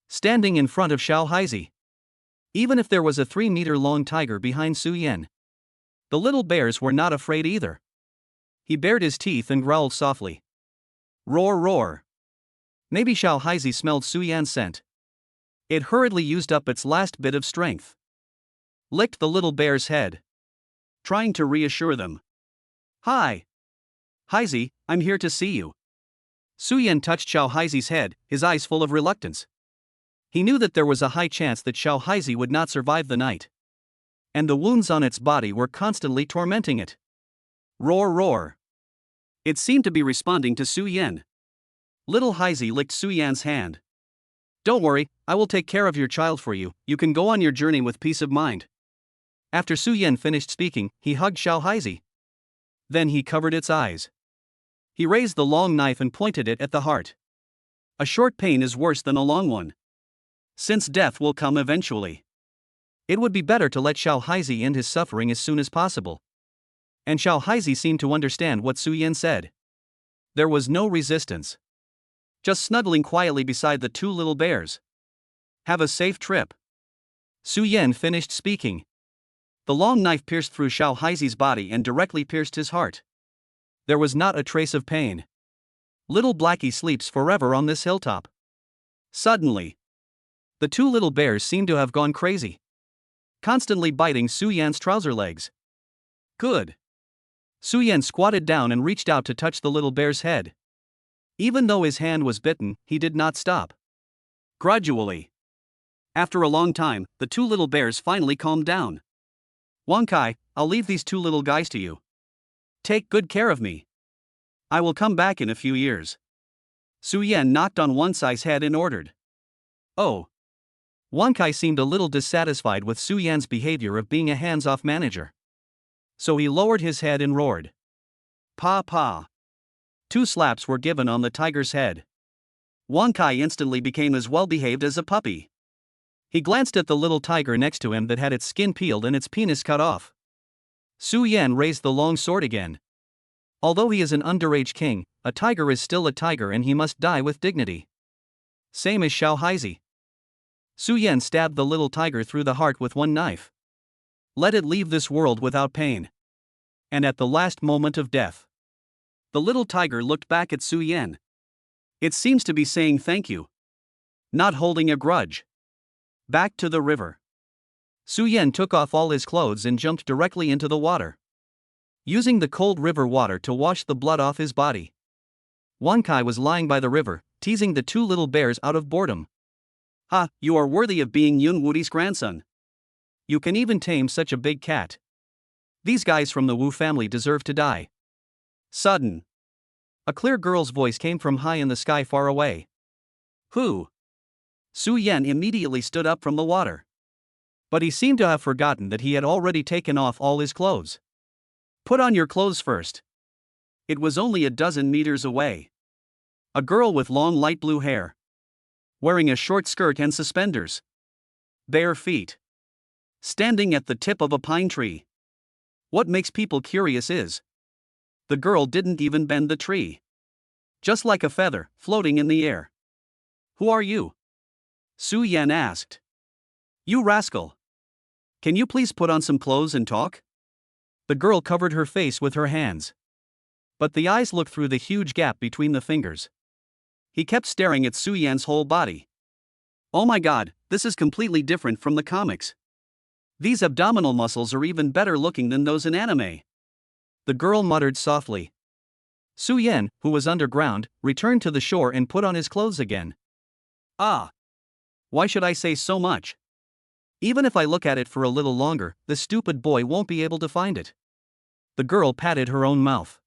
standing in front of Xiao Haizi. Even if there was a 3-meter-long tiger behind Su Yan, the little bears were not afraid either. He bared his teeth and growled softly. Roar, roar. Maybe Xiao Haizi smelled Su Yan's scent. It hurriedly used up its last bit of strength, licked the little bear's head, trying to reassure them. Hi. Haizi, I'm here to see you. Su Yan touched Xiao Haizi's head, his eyes full of reluctance. He knew that there was a high chance that Xiao Haizi would not survive the night, and the wounds on its body were constantly tormenting it. Roar, roar. It seemed to be responding to Su Yan. Little Haizi licked Su Yan's hand. Don't worry, I will take care of your child for you. You can go on your journey with peace of mind. After Su Yan finished speaking, he hugged Xiao Haizi. Then he covered its eyes. He raised the long knife and pointed it at the heart. A short pain is worse than a long one, since death will come eventually. It would be better to let Xiao Haizi end his suffering as soon as possible. And Xiao Haizi seemed to understand what Su Yan said. There was no resistance, just snuggling quietly beside the two little bears. Have a safe trip. Su Yan finished speaking. The long knife pierced through Xiao Haizi's body and directly pierced his heart. There was not a trace of pain. Little Blackie sleeps forever on this hilltop. Suddenly, the two little bears seemed to have gone crazy, constantly biting Su Yan's trouser legs. Good. Su Yan squatted down and reached out to touch the little bear's head. Even though his hand was bitten, he did not stop. Gradually, after a long time, the two little bears finally calmed down. Wankai, I'll leave these two little guys to you. Take good care of me. I will come back in a few years. Su Yan knocked on Wankai's head and ordered. Oh. Wankai seemed a little dissatisfied with Su Yan's behavior of being a hands-off manager. So he lowered his head and roared. Pa pa. 2 slaps were given on the tiger's head. Wankai instantly became as well-behaved as a puppy. He glanced at the little tiger next to him that had its skin peeled and its penis cut off. Su Yan raised the long sword again. Although he is an underage king, a tiger is still a tiger and he must die with dignity. Same as Xiao Haizi. Su Yan stabbed the little tiger through the heart with one knife. Let it leave this world without pain. And at the last moment of death, the little tiger looked back at Su Yan. It seems to be saying thank you, not holding a grudge. Back to the river. Su Yan took off all his clothes and jumped directly into the water, using the cold river water to wash the blood off his body. Wankai was lying by the river, teasing the two little bears out of boredom. Ha, you are worthy of being Yun Wudi's grandson. You can even tame such a big cat. These guys from the Wu family deserve to die. Sudden, a clear girl's voice came from high in the sky far away. Who? Su Yan immediately stood up from the water. But he seemed to have forgotten that he had already taken off all his clothes. Put on your clothes first. It was only a dozen meters away. A girl with long light blue hair, wearing a short skirt and suspenders, bare feet, standing at the tip of a pine tree. What makes people curious is, the girl didn't even bend the tree. Just like a feather, floating in the air. Who are you? Su Yan asked. You rascal. Can you please put on some clothes and talk? The girl covered her face with her hands, but the eyes looked through the huge gap between the fingers. He kept staring at Su Yan's whole body. Oh my god, this is completely different from the comics. These abdominal muscles are even better looking than those in anime. The girl muttered softly. Su Yan, who was underground, returned to the shore and put on his clothes again. Ah. Why should I say so much? Even if I look at it for a little longer, the stupid boy won't be able to find it. The girl patted her own mouth.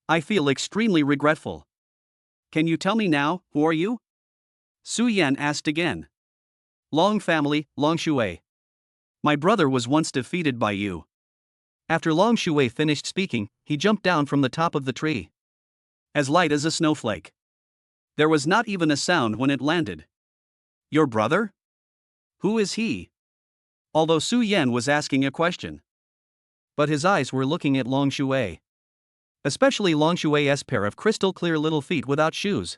I feel extremely regretful. Can you tell me now, who are you? Su Yan asked again. Long family, Long Shui. My brother was once defeated by you. After Long Shui finished speaking, he jumped down from the top of the tree. As light as a snowflake. There was not even a sound when it landed. Your brother? Who is he? Although Su Yan was asking a question. But his eyes were looking at Long Shui. Especially Long Shui's pair of crystal clear little feet without shoes.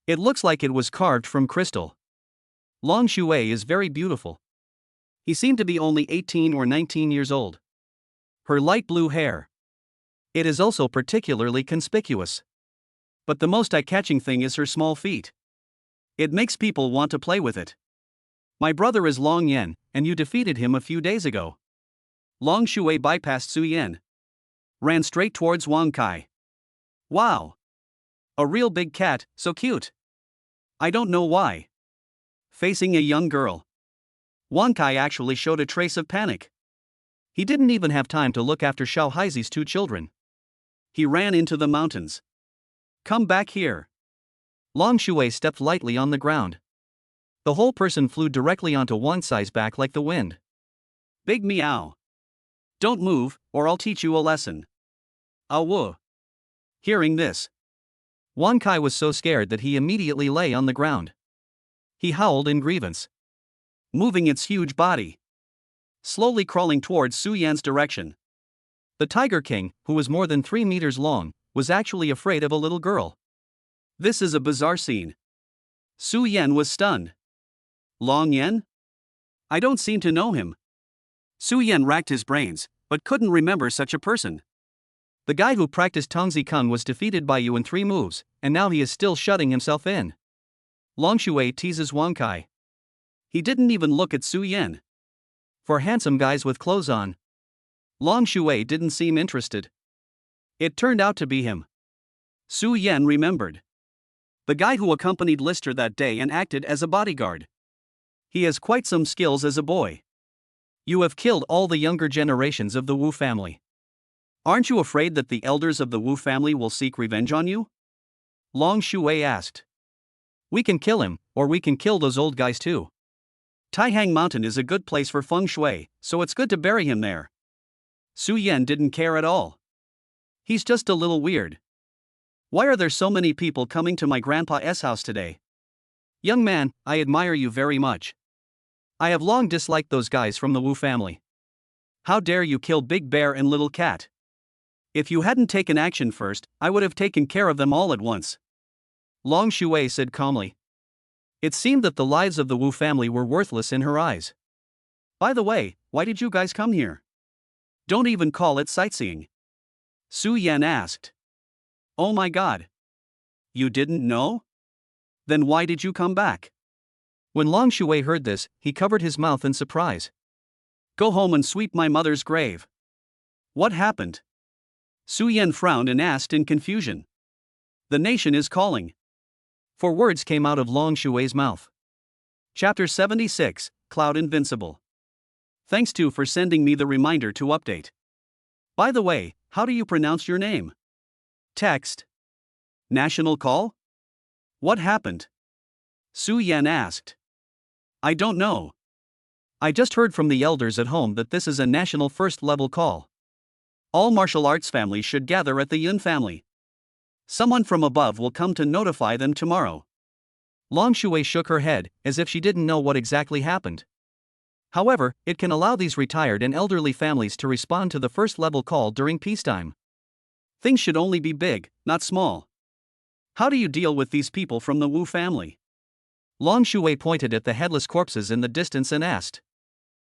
It looks like it was carved from crystal. Long Shui is very beautiful. He seemed to be only 18 or 19 years old. Her light blue hair. It is also particularly conspicuous. But the most eye-catching thing is her small feet. It makes people want to play with it. My brother is Long Yan, and you defeated him a few days ago. Long Shui bypassed Su Yan. Ran straight towards Wang Kai. Wow! A real big cat, so cute. I don't know why. Facing a young girl. Wang Kai actually showed a trace of panic. He didn't even have time to look after Xiao Haizi's two children. He ran into the mountains. Come back here. Long Shui stepped lightly on the ground. The whole person flew directly onto Wang Kai's back like the wind. Big meow. Don't move, or I'll teach you a lesson. Woo. Hearing this, Wang Kai was so scared that he immediately lay on the ground. He howled in grievance, moving its huge body, slowly crawling towards Su Yan's direction. The Tiger King, who was more than 3 meters long, was actually afraid of a little girl. This is a bizarre scene. Su Yan was stunned. Long Yan? I don't seem to know him. Su Yan racked his brains, but couldn't remember such a person. The guy who practiced Tongzi Kung was defeated by you in 3 moves, and now he is still shutting himself in. Long Shui teases Wang Kai. He didn't even look at Su Yan. For handsome guys with clothes on, Long Shui didn't seem interested. It turned out to be him. Su Yan remembered. The guy who accompanied Lister that day and acted as a bodyguard. He has quite some skills as a boy. You have killed all the younger generations of the Wu family. Aren't you afraid that the elders of the Wu family will seek revenge on you? Long Shui asked. We can kill him, or we can kill those old guys too. Taihang Mountain is a good place for feng shui, so it's good to bury him there. Su Yan didn't care at all. He's just a little weird. Why are there so many people coming to my grandpa's house today? Young man, I admire you very much. I have long disliked those guys from the Wu family. How dare you kill Big Bear and Little Cat? If you hadn't taken action first, I would have taken care of them all at once. Long Shui said calmly. It seemed that the lives of the Wu family were worthless in her eyes. By the way, why did you guys come here? Don't even call it sightseeing. Su Yan asked. Oh my god. You didn't know? Then why did you come back? When Long Shui heard this, he covered his mouth in surprise. Go home and sweep my mother's grave. What happened? Su Yan frowned and asked in confusion. The nation is calling. 4 words came out of Long Shui's mouth. Chapter 76, Cloud Invincible. Thanks to for sending me the reminder to update. By the way, how do you pronounce your name? Text. National call? What happened? Su Yan asked. I don't know. I just heard from the elders at home that this is a national first-level call. All martial arts families should gather at the Yun family. Someone from above will come to notify them tomorrow. Long Shui shook her head, as if she didn't know what exactly happened. However, it can allow these retired and elderly families to respond to the first-level call during peacetime. Things should only be big, not small. How do you deal with these people from the Wu family? Long Shui pointed at the headless corpses in the distance and asked.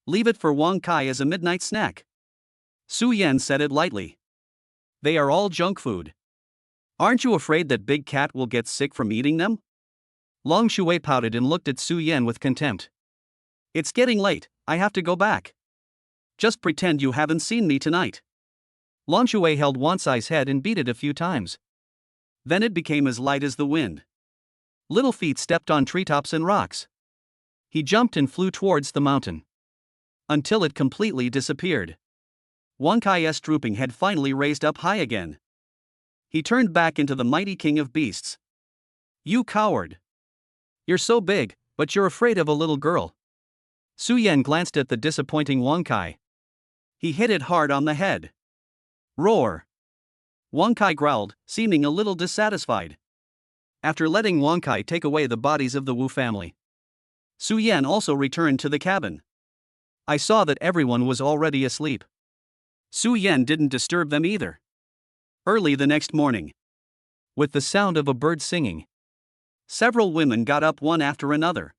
Leave it for Wang Kai as a midnight snack. Su Yan said it lightly. They are all junk food. Aren't you afraid that Big Cat will get sick from eating them? Long Shui pouted and looked at Su Yan with contempt. It's getting late, I have to go back. Just pretend you haven't seen me tonight. Long Shui held Wang Kai's head and beat it a few times. Then it became as light as the wind. Little feet stepped on treetops and rocks. He jumped and flew towards the mountain. Until it completely disappeared. Wang Kai's drooping head finally raised up high again. He turned back into the mighty king of beasts. You coward! You're so big, but you're afraid of a little girl. Su Yan glanced at the disappointing Wang Kai. He hit it hard on the head. Roar! Wang Kai growled, seeming a little dissatisfied. After letting Wang Kai take away the bodies of the Wu family, Su Yan also returned to the cabin. I saw that everyone was already asleep. Su Yan didn't disturb them either. Early the next morning, with the sound of a bird singing, several women got up one after another.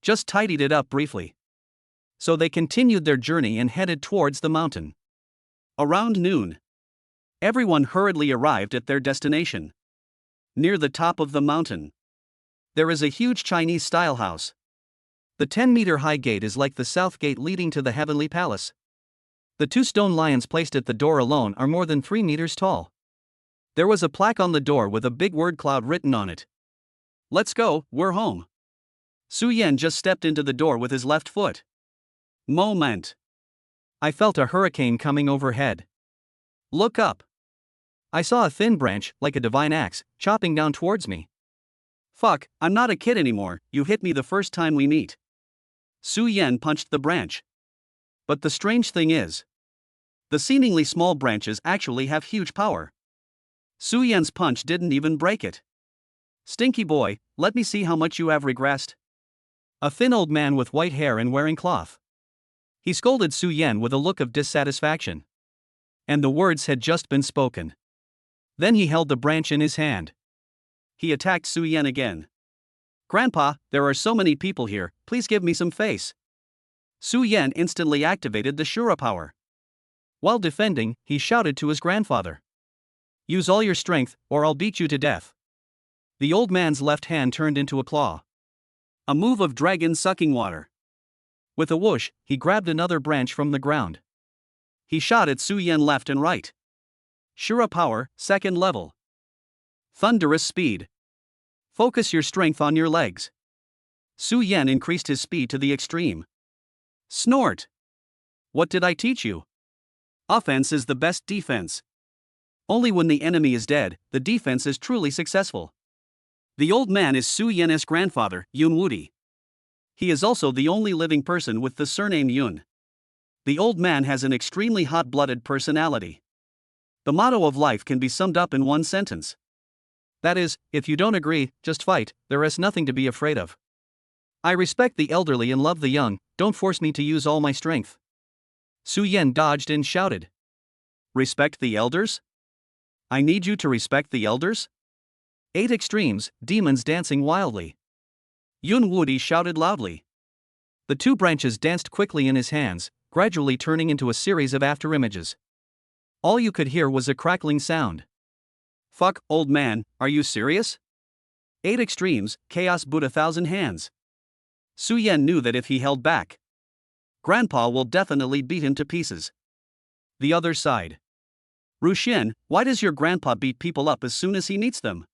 Just tidied it up briefly. So they continued their journey and headed towards the mountain. Around noon, everyone hurriedly arrived at their destination. Near the top of the mountain, there is a huge Chinese-style house. The 10-meter-high gate is like the south gate leading to the heavenly palace. The 2 stone lions placed at the door alone are more than 3 meters tall. There was a plaque on the door with a big word cloud written on it. Let's go, we're home. Su Yan just stepped into the door with his left foot. Moment. I felt a hurricane coming overhead. Look up. I saw a thin branch, like a divine axe, chopping down towards me. Fuck, I'm not a kid anymore, you hit me the first time we meet. Su Yan punched the branch. But the strange thing is, the seemingly small branches actually have huge power. Su Yan's punch didn't even break it. Stinky boy, let me see how much you have regressed. A thin old man with white hair and wearing cloth. He scolded Su Yan with a look of dissatisfaction. And the words had just been spoken. Then he held the branch in his hand. He attacked Su Yan again. Grandpa, there are so many people here, please give me some face. Su Yan instantly activated the Shura power. While defending, he shouted to his grandfather. Use all your strength, or I'll beat you to death. The old man's left hand turned into a claw. A move of dragon sucking water. With a whoosh, he grabbed another branch from the ground. He shot at Su Yan left and right. Shura power, 2nd level. Thunderous speed. Focus your strength on your legs. Su Yan increased his speed to the extreme. Snort. What did I teach you? Offense is the best defense. Only when the enemy is dead, the defense is truly successful. The old man is Su Yan's grandfather, Yun Wudi. He is also the only living person with the surname Yun. The old man has an extremely hot-blooded personality. The motto of life can be summed up in one sentence. That is, if you don't agree, just fight, there is nothing to be afraid of. I respect the elderly and love the young, don't force me to use all my strength. Su Yan dodged and shouted. Respect the elders? I need you to respect the elders? 8 extremes, demons dancing wildly. Yun Wudi shouted loudly. The 2 branches danced quickly in his hands, gradually turning into a series of afterimages. All you could hear was a crackling sound. Fuck, old man, are you serious? 8 extremes, chaos boot 1,000 hands. Su Yan knew that if he held back, Grandpa will definitely beat him to pieces. The other side. Ruxian, why does your grandpa beat people up as soon as he meets them?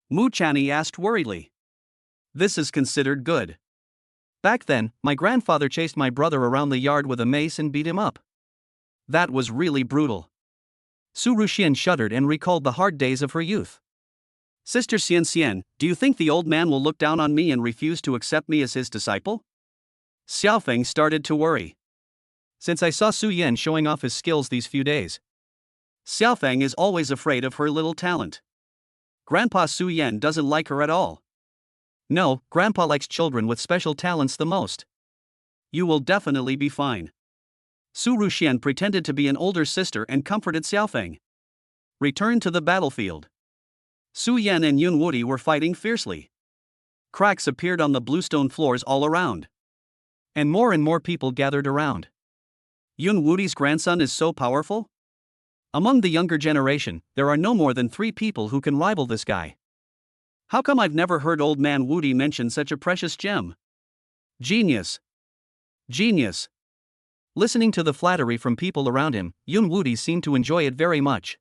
Mu Chani asked worriedly. This is considered good. Back then, my grandfather chased my brother around the yard with a mace and beat him up. That was really brutal. Su Ruxian shuddered and recalled the hard days of her youth. Sister Xian Xian, do you think the old man will look down on me and refuse to accept me as his disciple? Xiaofeng started to worry. Since I saw Su Yan showing off his skills these few days, Xiaofeng is always afraid of her little talent. Grandpa Su Yan doesn't like her at all. No, Grandpa likes children with special talents the most. You will definitely be fine. Su Ruxian pretended to be an older sister and comforted Xiaofeng. Return to the battlefield. Su Yan and Yun Wudi were fighting fiercely. Cracks appeared on the bluestone floors all around. And more people gathered around. Yun Wudi's grandson is so powerful? Among the younger generation, there are no more than 3 people who can rival this guy. How come I've never heard old man Wudi mention such a precious gem? Genius. Genius. Listening to the flattery from people around him, Yun Wudi seemed to enjoy it very much.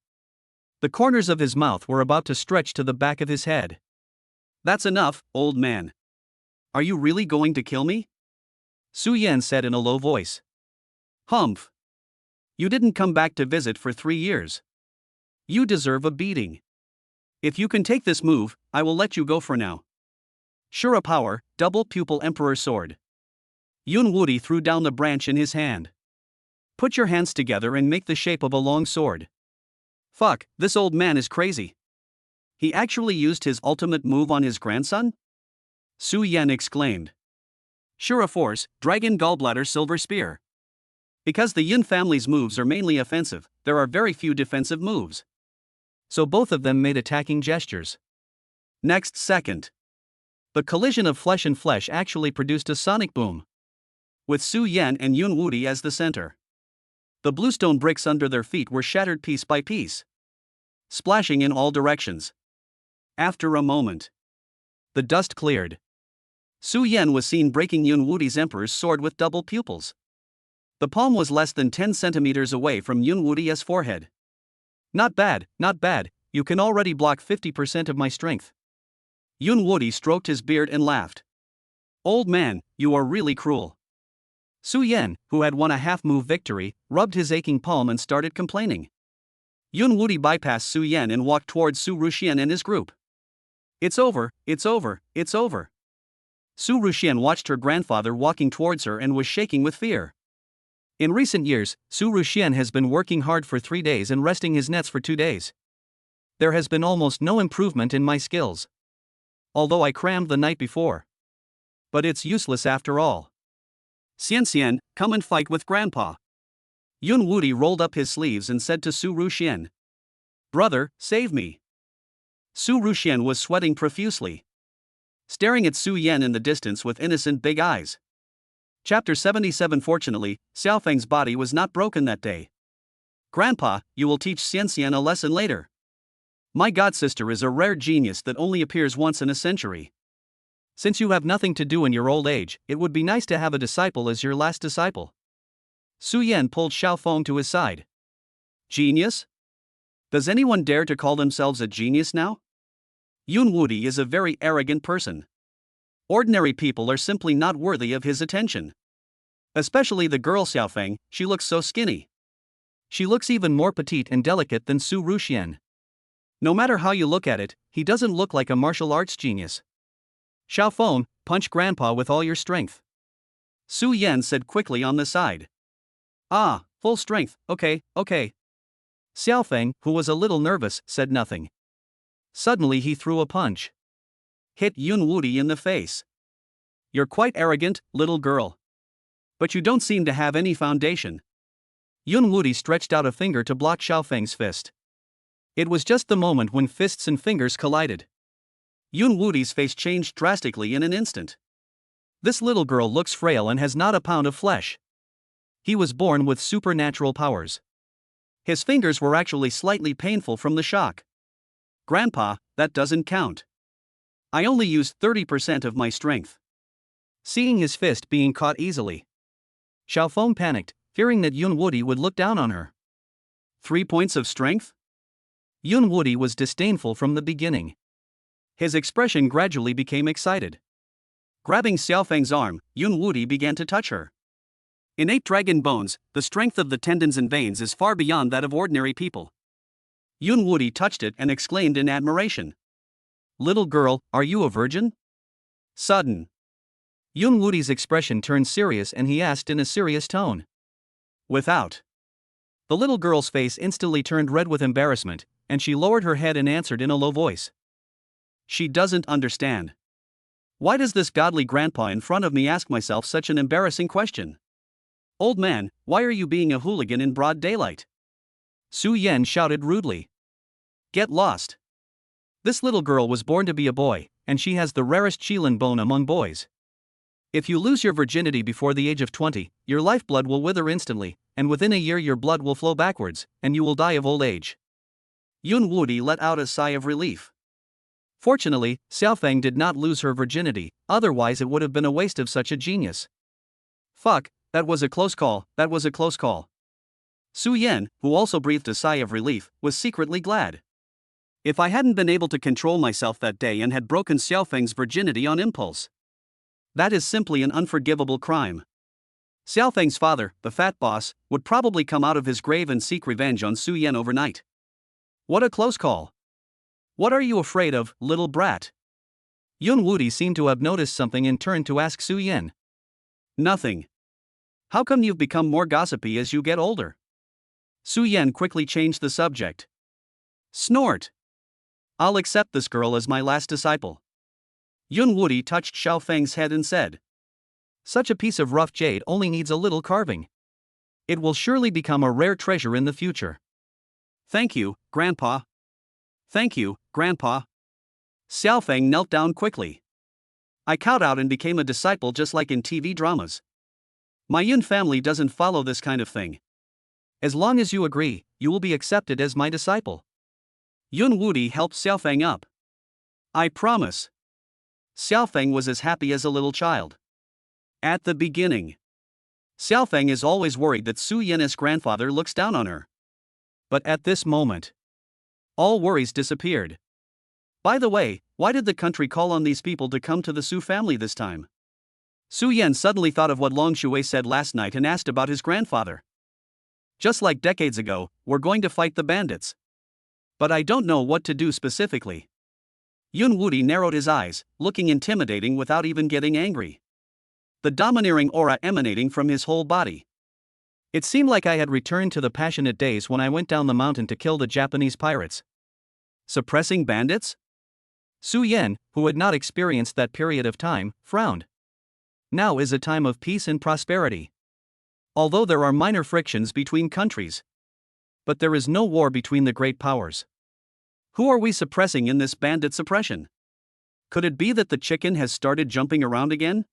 The corners of his mouth were about to stretch to the back of his head. That's enough, old man. Are you really going to kill me? Su Yan said in a low voice. Humph. You didn't come back to visit for 3 years. You deserve a beating. If you can take this move, I will let you go for now. Shura power, double pupil emperor sword. Yun Wudi threw down the branch in his hand. Put your hands together and make the shape of a long sword. Fuck, this old man is crazy. He actually used his ultimate move on his grandson? Su Yan exclaimed. Shura Force, Dragon Gallbladder Silver Spear. Because the Yin family's moves are mainly offensive, there are very few defensive moves. So both of them made attacking gestures. Next second, the collision of flesh and flesh actually produced a sonic boom, with Su Yan and Yun Wudi as the center. The bluestone bricks under their feet were shattered piece by piece, splashing in all directions. After a moment, the dust cleared. Su Yan was seen breaking Yun Wudi's emperor's sword with double pupils. The palm was less than 10 centimeters away from Yun Wudi's forehead. Not bad, not bad, you can already block 50% of my strength. Yun Wudi stroked his beard and laughed. Old man, you are really cruel. Su Yan, who had won a half-move victory, rubbed his aching palm and started complaining. Yun Wudi bypassed Su Yan and walked towards Su Ruxian and his group. It's over, it's over, it's over. Su Ruxian watched her grandfather walking towards her and was shaking with fear. In recent years, Su Ruxian has been working hard for 3 days and resting his nets for 2 days. There has been almost no improvement in my skills, although I crammed the night before. But it's useless after all. Xian, come and fight with Grandpa. Yun Wudi rolled up his sleeves and said to Su Ruxian. Brother, save me. Su Ruxian was sweating profusely, staring at Su Yan in the distance with innocent big eyes. Chapter 77. Fortunately, Xiaofeng's body was not broken that day. Grandpa, you will teach Xian a lesson later. My godsister is a rare genius that only appears once in a century. Since you have nothing to do in your old age, it would be nice to have a disciple as your last disciple. Su Yan pulled Xiaofeng to his side. Genius? Does anyone dare to call themselves a genius now? Yun Wudi is a very arrogant person. Ordinary people are simply not worthy of his attention. Especially the girl Xiaofeng, she looks so skinny. She looks even more petite and delicate than Su Ruxian. No matter how you look at it, he doesn't look like a martial arts genius. Xiaofeng, punch Grandpa with all your strength. Su Yan said quickly on the side. Ah, full strength, okay. Xiaofeng, who was a little nervous, said nothing. Suddenly he threw a punch. Hit Yun Wudi in the face. You're quite arrogant, little girl. But you don't seem to have any foundation. Yun Wudi stretched out a finger to block Xiaofeng's fist. It was just the moment when fists and fingers collided. Yun Wudi's face changed drastically in an instant. This little girl looks frail and has not a pound of flesh. He was born with supernatural powers. His fingers were actually slightly painful from the shock. Grandpa, that doesn't count. I only used 30% of my strength. Seeing his fist being caught easily, Xiaofeng panicked, fearing that Yun Wudi would look down on her. 3 points of strength? Yun Wudi was disdainful from the beginning. His expression gradually became excited. Grabbing Xiaofeng's arm, Yun Wudi began to touch her. Innate dragon bones, the strength of the tendons and veins is far beyond that of ordinary people. Yun Wudi touched it and exclaimed in admiration. Little girl, are you a virgin? Sudden. Yun Wudi's expression turned serious and he asked in a serious tone. Without. The little girl's face instantly turned red with embarrassment, and she lowered her head and answered in a low voice. She doesn't understand. Why does this godly grandpa in front of me ask myself such an embarrassing question? Old man, why are you being a hooligan in broad daylight? Su Yan shouted rudely. Get lost. This little girl was born to be a boy, and she has the rarest Qilin bone among boys. If you lose your virginity before the age of 20, your lifeblood will wither instantly, and within a year your blood will flow backwards, and you will die of old age. Yun Wudi let out a sigh of relief. Fortunately, Xiaofeng did not lose her virginity, otherwise it would have been a waste of such a genius. Fuck, that was a close call. Su Yan, who also breathed a sigh of relief, was secretly glad. If I hadn't been able to control myself that day and had broken Xiaofeng's virginity on impulse. That is simply an unforgivable crime. Xiaofeng's father, the fat boss, would probably come out of his grave and seek revenge on Su Yan overnight. What a close call. What are you afraid of, little brat? Yun Wudi seemed to have noticed something and turned to ask Su Yan. Nothing. How come you've become more gossipy as you get older? Su Yan quickly changed the subject. Snort. I'll accept this girl as my last disciple. Yun Wudi touched Xiao Feng's head and said, such a piece of rough jade only needs a little carving. It will surely become a rare treasure in the future. Thank you, Grandpa. Thank you, Grandpa. Xiao Feng knelt down quickly. I cowed out and became a disciple just like in TV dramas. My Yun family doesn't follow this kind of thing. As long as you agree, you will be accepted as my disciple. Yun Wudi helped Xiao Feng up. I promise. Xiao Feng was as happy as a little child. At the beginning, Xiao Feng is always worried that Su Yan's grandfather looks down on her. But at this moment, all worries disappeared. By the way, why did the country call on these people to come to the Su family this time? Su Yan suddenly thought of what Long Shui said last night and asked about his grandfather. Just like decades ago, we're going to fight the bandits. But I don't know what to do specifically. Yun Wudi narrowed his eyes, looking intimidating without even getting angry. The domineering aura emanating from his whole body. It seemed like I had returned to the passionate days when I went down the mountain to kill the Japanese pirates. Suppressing bandits? Su Yan, who had not experienced that period of time, frowned. Now is a time of peace and prosperity. Although there are minor frictions between countries. But there is no war between the great powers. Who are we suppressing in this bandit suppression? Could it be that the chicken has started jumping around again?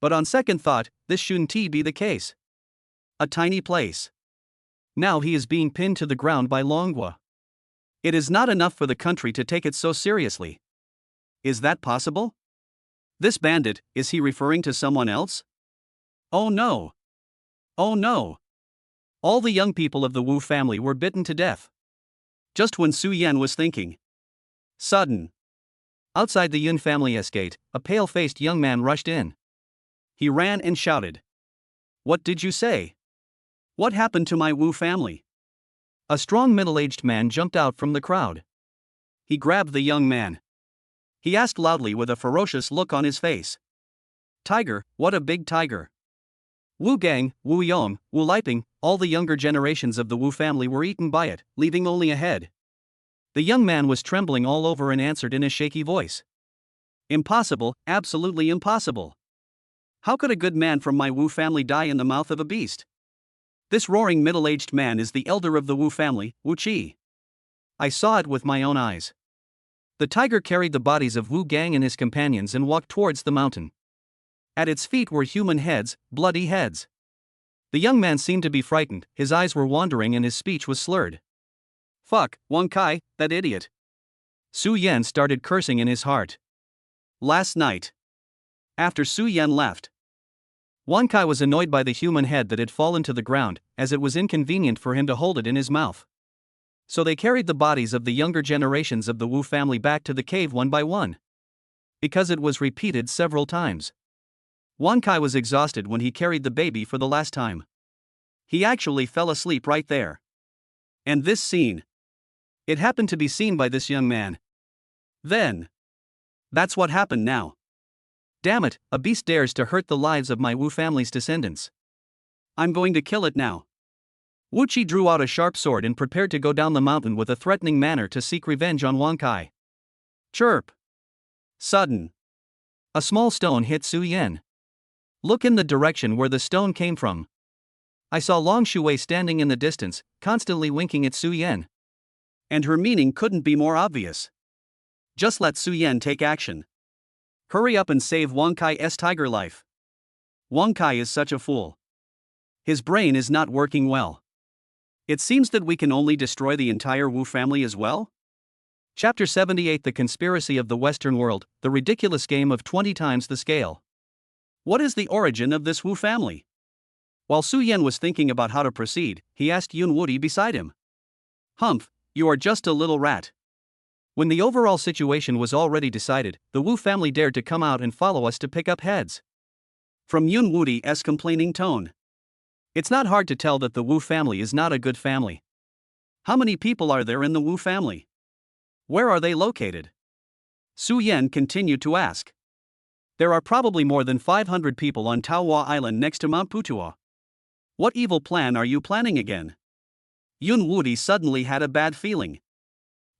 But on second thought, this shouldn't be the case. A tiny place. Now he is being pinned to the ground by Longhua. It is not enough for the country to take it so seriously. Is that possible? This bandit, is he referring to someone else? Oh no. Oh no. All the young people of the Wu family were bitten to death. Just when Su Yan was thinking. Sudden. Outside the Yun family estate, a pale-faced young man rushed in. He ran and shouted. What did you say? What happened to my Wu family? A strong middle-aged man jumped out from the crowd. He grabbed the young man. He asked loudly with a ferocious look on his face. Tiger, what a big tiger. Wu Gang, Wu Yong, Wu Liping, all the younger generations of the Wu family were eaten by it, leaving only a head. The young man was trembling all over and answered in a shaky voice. Impossible, absolutely impossible. How could a good man from my Wu family die in the mouth of a beast? This roaring middle-aged man is the elder of the Wu family, Wu Qi. I saw it with my own eyes. The tiger carried the bodies of Wu Gang and his companions and walked towards the mountain. At its feet were human heads, bloody heads. The young man seemed to be frightened, his eyes were wandering and his speech was slurred. Fuck, Wang Kai, that idiot. Su Yan started cursing in his heart. Last night. After Su Yan left, Wang Kai was annoyed by the human head that had fallen to the ground, as it was inconvenient for him to hold it in his mouth. So they carried the bodies of the younger generations of the Wu family back to the cave one by one. Because it was repeated several times. Wang Kai was exhausted when he carried the baby for the last time. He actually fell asleep right there. And this scene. It happened to be seen by this young man. Then. That's what happened now. Damn it, a beast dares to hurt the lives of my Wu family's descendants. I'm going to kill it now. Wu Qi drew out a sharp sword and prepared to go down the mountain with a threatening manner to seek revenge on Wang Kai. Chirp. Sudden. A small stone hit Su Yan. Look in the direction where the stone came from. I saw Long Shui standing in the distance, constantly winking at Su Yan. And her meaning couldn't be more obvious. Just let Su Yan take action. Hurry up and save Wang Kai's tiger life. Wang Kai is such a fool. His brain is not working well. It seems that we can only destroy the entire Wu family as well? Chapter 78 The Conspiracy of the Western World, the ridiculous game of 20 times the scale. What is the origin of this Wu family? While Su Yan was thinking about how to proceed, he asked Yun Wudi beside him. Humph, you are just a little rat. When the overall situation was already decided, the Wu family dared to come out and follow us to pick up heads. From Yun Wudi's complaining tone. It's not hard to tell that the Wu family is not a good family. How many people are there in the Wu family? Where are they located? Su Yan continued to ask. There are probably more than 500 people on Taohua Island next to Mount Putuo. What evil plan are you planning again? Yun Wudi suddenly had a bad feeling.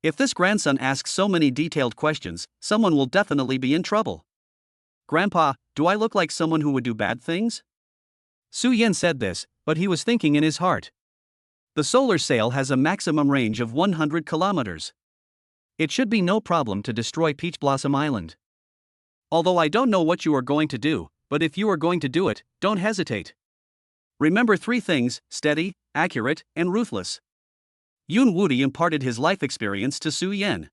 If this grandson asks so many detailed questions, someone will definitely be in trouble. Grandpa, do I look like someone who would do bad things? Su Yan said this, but he was thinking in his heart. The solar sail has a maximum range of 100 kilometers. It should be no problem to destroy Peach Blossom Island. Although I don't know what you are going to do, but if you are going to do it, don't hesitate. Remember 3 things: steady, accurate, and ruthless. Yun Wudi imparted his life experience to Su Yan.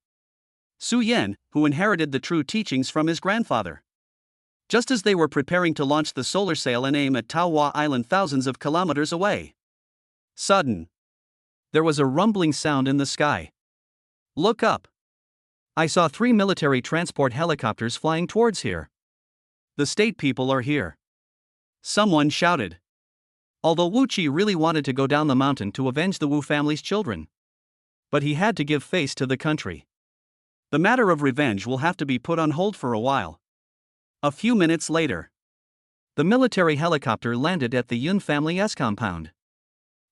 Su Yan, who inherited the true teachings from his grandfather. Just as they were preparing to launch the solar sail and aim at Taohua Island thousands of kilometers away. Sudden. There was a rumbling sound in the sky. Look up. I saw 3 military transport helicopters flying towards here. The state people are here. Someone shouted. Although Wu Qi really wanted to go down the mountain to avenge the Wu family's children. But he had to give face to the country. The matter of revenge will have to be put on hold for a while. A few minutes later, the military helicopter landed at the Yun family's compound.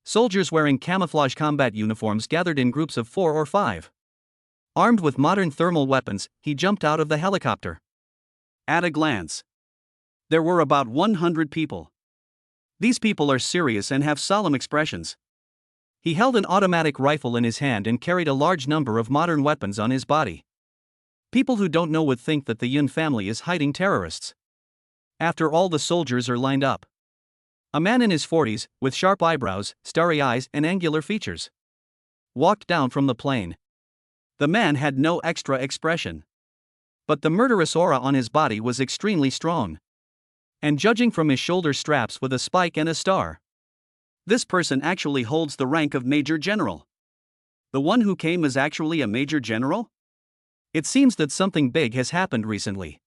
Soldiers wearing camouflage combat uniforms gathered in groups of 4 or 5. Armed with modern thermal weapons, he jumped out of the helicopter. At a glance, there were about 100 people. These people are serious and have solemn expressions. He held an automatic rifle in his hand and carried a large number of modern weapons on his body. People who don't know would think that the Yun family is hiding terrorists. After all, the soldiers are lined up. A man in his 40s, with sharp eyebrows, starry eyes, and angular features, walked down from the plane. The man had no extra expression, but the murderous aura on his body was extremely strong. And judging from his shoulder straps with a spike and a star, this person actually holds the rank of Major General. The one who came is actually a Major General? It seems that something big has happened recently.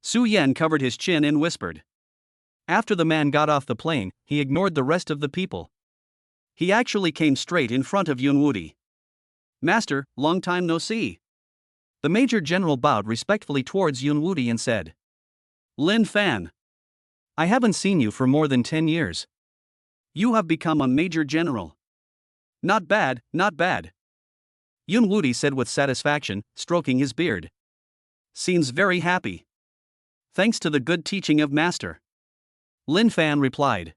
Su Yan covered his chin and whispered. After the man got off the plane, he ignored the rest of the people. He actually came straight in front of Yun Wudi. Master, long time no see. The Major General bowed respectfully towards Yun Wudi and said, Lin Fan. I haven't seen you for more than 10 years. You have become a Major General. Not bad, not bad. Yun Wudi said with satisfaction, stroking his beard. Seems very happy. Thanks to the good teaching of Master. Lin Fan replied.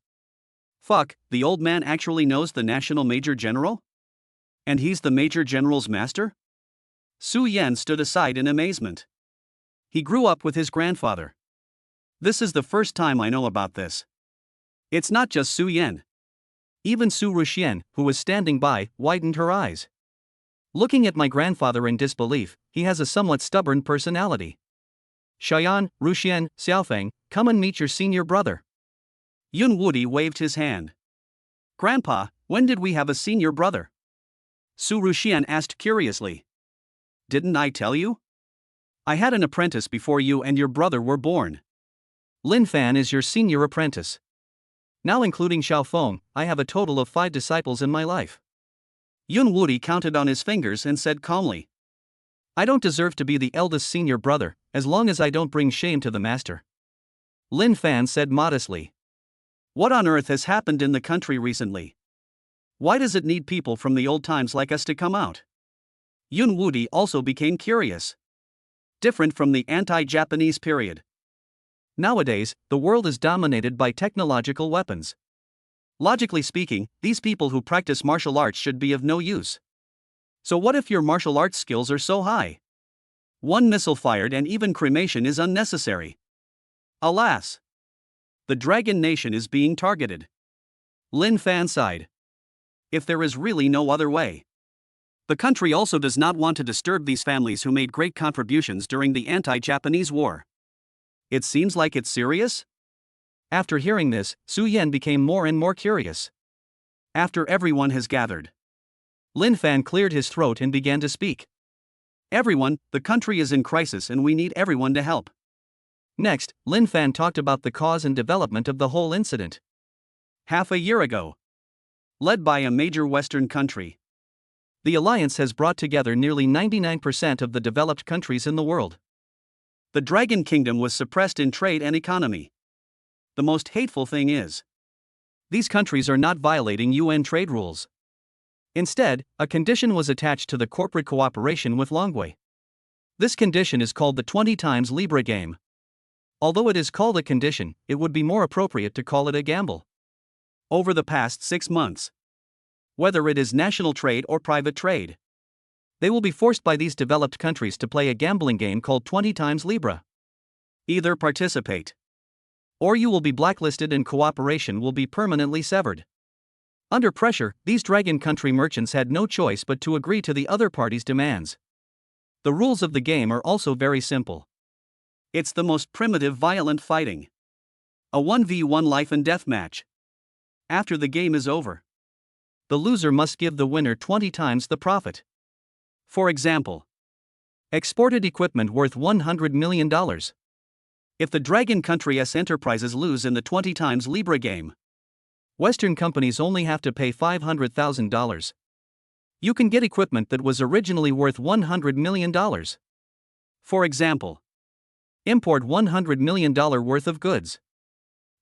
Fuck, the old man actually knows the National Major General? And he's the Major General's master? Su Yan stood aside in amazement. He grew up with his grandfather. This is the first time I know about this. It's not just Su Yan. Even Su Ruxian, who was standing by, widened her eyes. Looking at my grandfather in disbelief, he has a somewhat stubborn personality. Xiaoyan, Ruxian, Xiaofeng, come and meet your senior brother. Yun Wudi waved his hand. Grandpa, when did we have a senior brother? Su Ruxian asked curiously. Didn't I tell you? I had an apprentice before you and your brother were born. Lin Fan is your senior apprentice. Now including Xiaofeng, I have a total of 5 disciples in my life. Yun Wudi counted on his fingers and said calmly. I don't deserve to be the eldest senior brother, as long as I don't bring shame to the master. Lin Fan said modestly. What on earth has happened in the country recently? Why does it need people from the old times like us to come out? Yun Wudi also became curious. Different from the anti-Japanese period. Nowadays, the world is dominated by technological weapons. Logically speaking, these people who practice martial arts should be of no use. So what if your martial arts skills are so high? One missile fired and even cremation is unnecessary. Alas! The Dragon Nation is being targeted. Lin Fan sighed. If there is really no other way. The country also does not want to disturb these families who made great contributions during the anti-Japanese war. It seems like it's serious? After hearing this, Su Yan became more and more curious. After everyone has gathered, Lin Fan cleared his throat and began to speak. Everyone, the country is in crisis and we need everyone to help. Next, Lin Fan talked about the cause and development of the whole incident. Half a year ago, led by a major Western country, the alliance has brought together nearly 99% of the developed countries in the world. The Dragon Kingdom was suppressed in trade and economy. The most hateful thing is, These countries are not violating UN trade rules. Instead, a condition was attached to the corporate cooperation with Longwei. This condition is called the 20 times Libra game. Although it is called a condition, it would be more appropriate to call it a gamble. Over the past 6 months, whether it is national trade or private trade, they will be forced by these developed countries to play a gambling game called 20 times Libra. Either participate, or you will be blacklisted and cooperation will be permanently severed. Under pressure, these dragon country merchants had no choice but to agree to the other party's demands. The rules of the game are also very simple. It's the most primitive violent fighting. A 1v1 life and death match. After the game is over, the loser must give the winner 20 times the profit. For example, exported equipment worth $100 million. If the Dragon Country S enterprises lose in the 20 times Libra game, Western companies only have to pay $500,000. You can get equipment that was originally worth $100 million. For example, import $100 million worth of goods.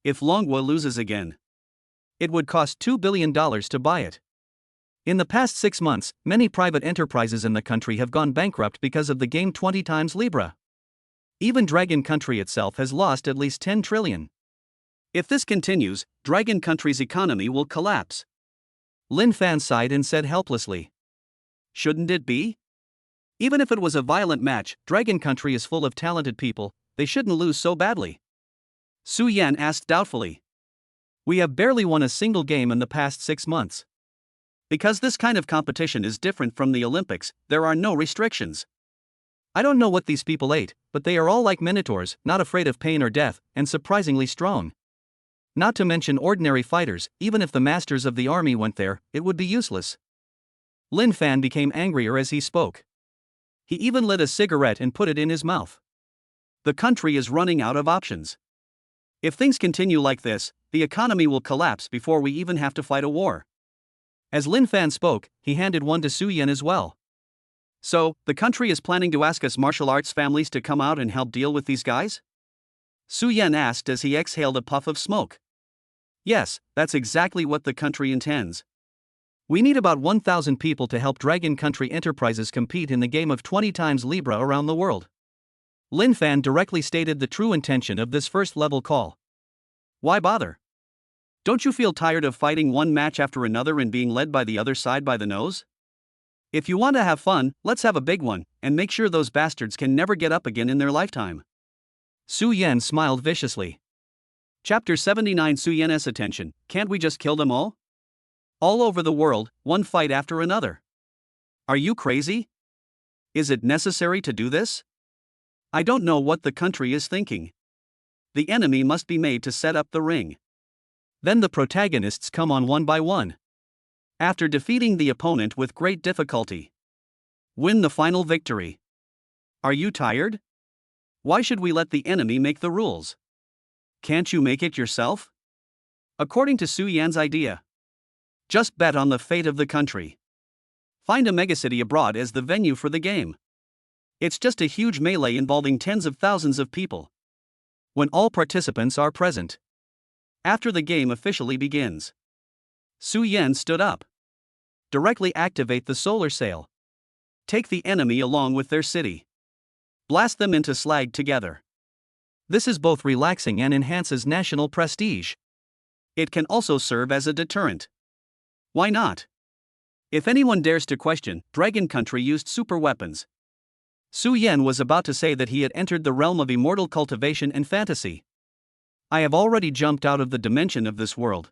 If Longwa loses again, it would cost $2 billion to buy it. In the past 6 months, many private enterprises in the country have gone bankrupt because of the game 20 times Libra. Even Dragon Country itself has lost at least 10 trillion. If this continues, Dragon Country's economy will collapse. Lin Fan sighed and said helplessly. Shouldn't it be? Even if it was a violent match, Dragon Country is full of talented people, they shouldn't lose so badly. Su Yan asked doubtfully. We have barely won a single game in the past 6 months. Because this kind of competition is different from the Olympics, there are no restrictions. I don't know what these people ate, but they are all like minotaurs, not afraid of pain or death, and surprisingly strong. Not to mention ordinary fighters, even if the masters of the army went there, it would be useless. Lin Fan became angrier as he spoke. He even lit a cigarette and put it in his mouth. The country is running out of options. If things continue like this, the economy will collapse before we even have to fight a war. As Lin Fan spoke, he handed one to Su Yan as well. So, the country is planning to ask us martial arts families to come out and help deal with these guys? Su Yan asked as he exhaled a puff of smoke. Yes, that's exactly what the country intends. We need about 1,000 people to help Dragon Country enterprises compete in the game of 20 times Libra around the world. Lin Fan directly stated the true intention of this first-level call. Why bother? Don't you feel tired of fighting one match after another and being led by the other side by the nose? If you want to have fun, let's have a big one, and make sure those bastards can never get up again in their lifetime. Su Yan smiled viciously. Chapter 79 Su Yan's attention, can't we just kill them all? All over the world, one fight after another. Are you crazy? Is it necessary to do this? I don't know what the country is thinking. The enemy must be made to set up the ring. Then the protagonists come on one by one. After defeating the opponent with great difficulty, win the final victory. Are you tired? Why should we let the enemy make the rules? Can't you make it yourself? According to Su Yan's idea, just bet on the fate of the country. Find a megacity abroad as the venue for the game. It's just a huge melee involving tens of thousands of people, when all participants are present. After the game officially begins, Su Yan stood up. Directly activate the solar sail. Take the enemy along with their city. Blast them into slag together. This is both relaxing and enhances national prestige. It can also serve as a deterrent. Why not? If anyone dares to question, Dragon Country used super weapons. Su Yan was about to say that he had entered the realm of immortal cultivation and fantasy. I have already jumped out of the dimension of this world.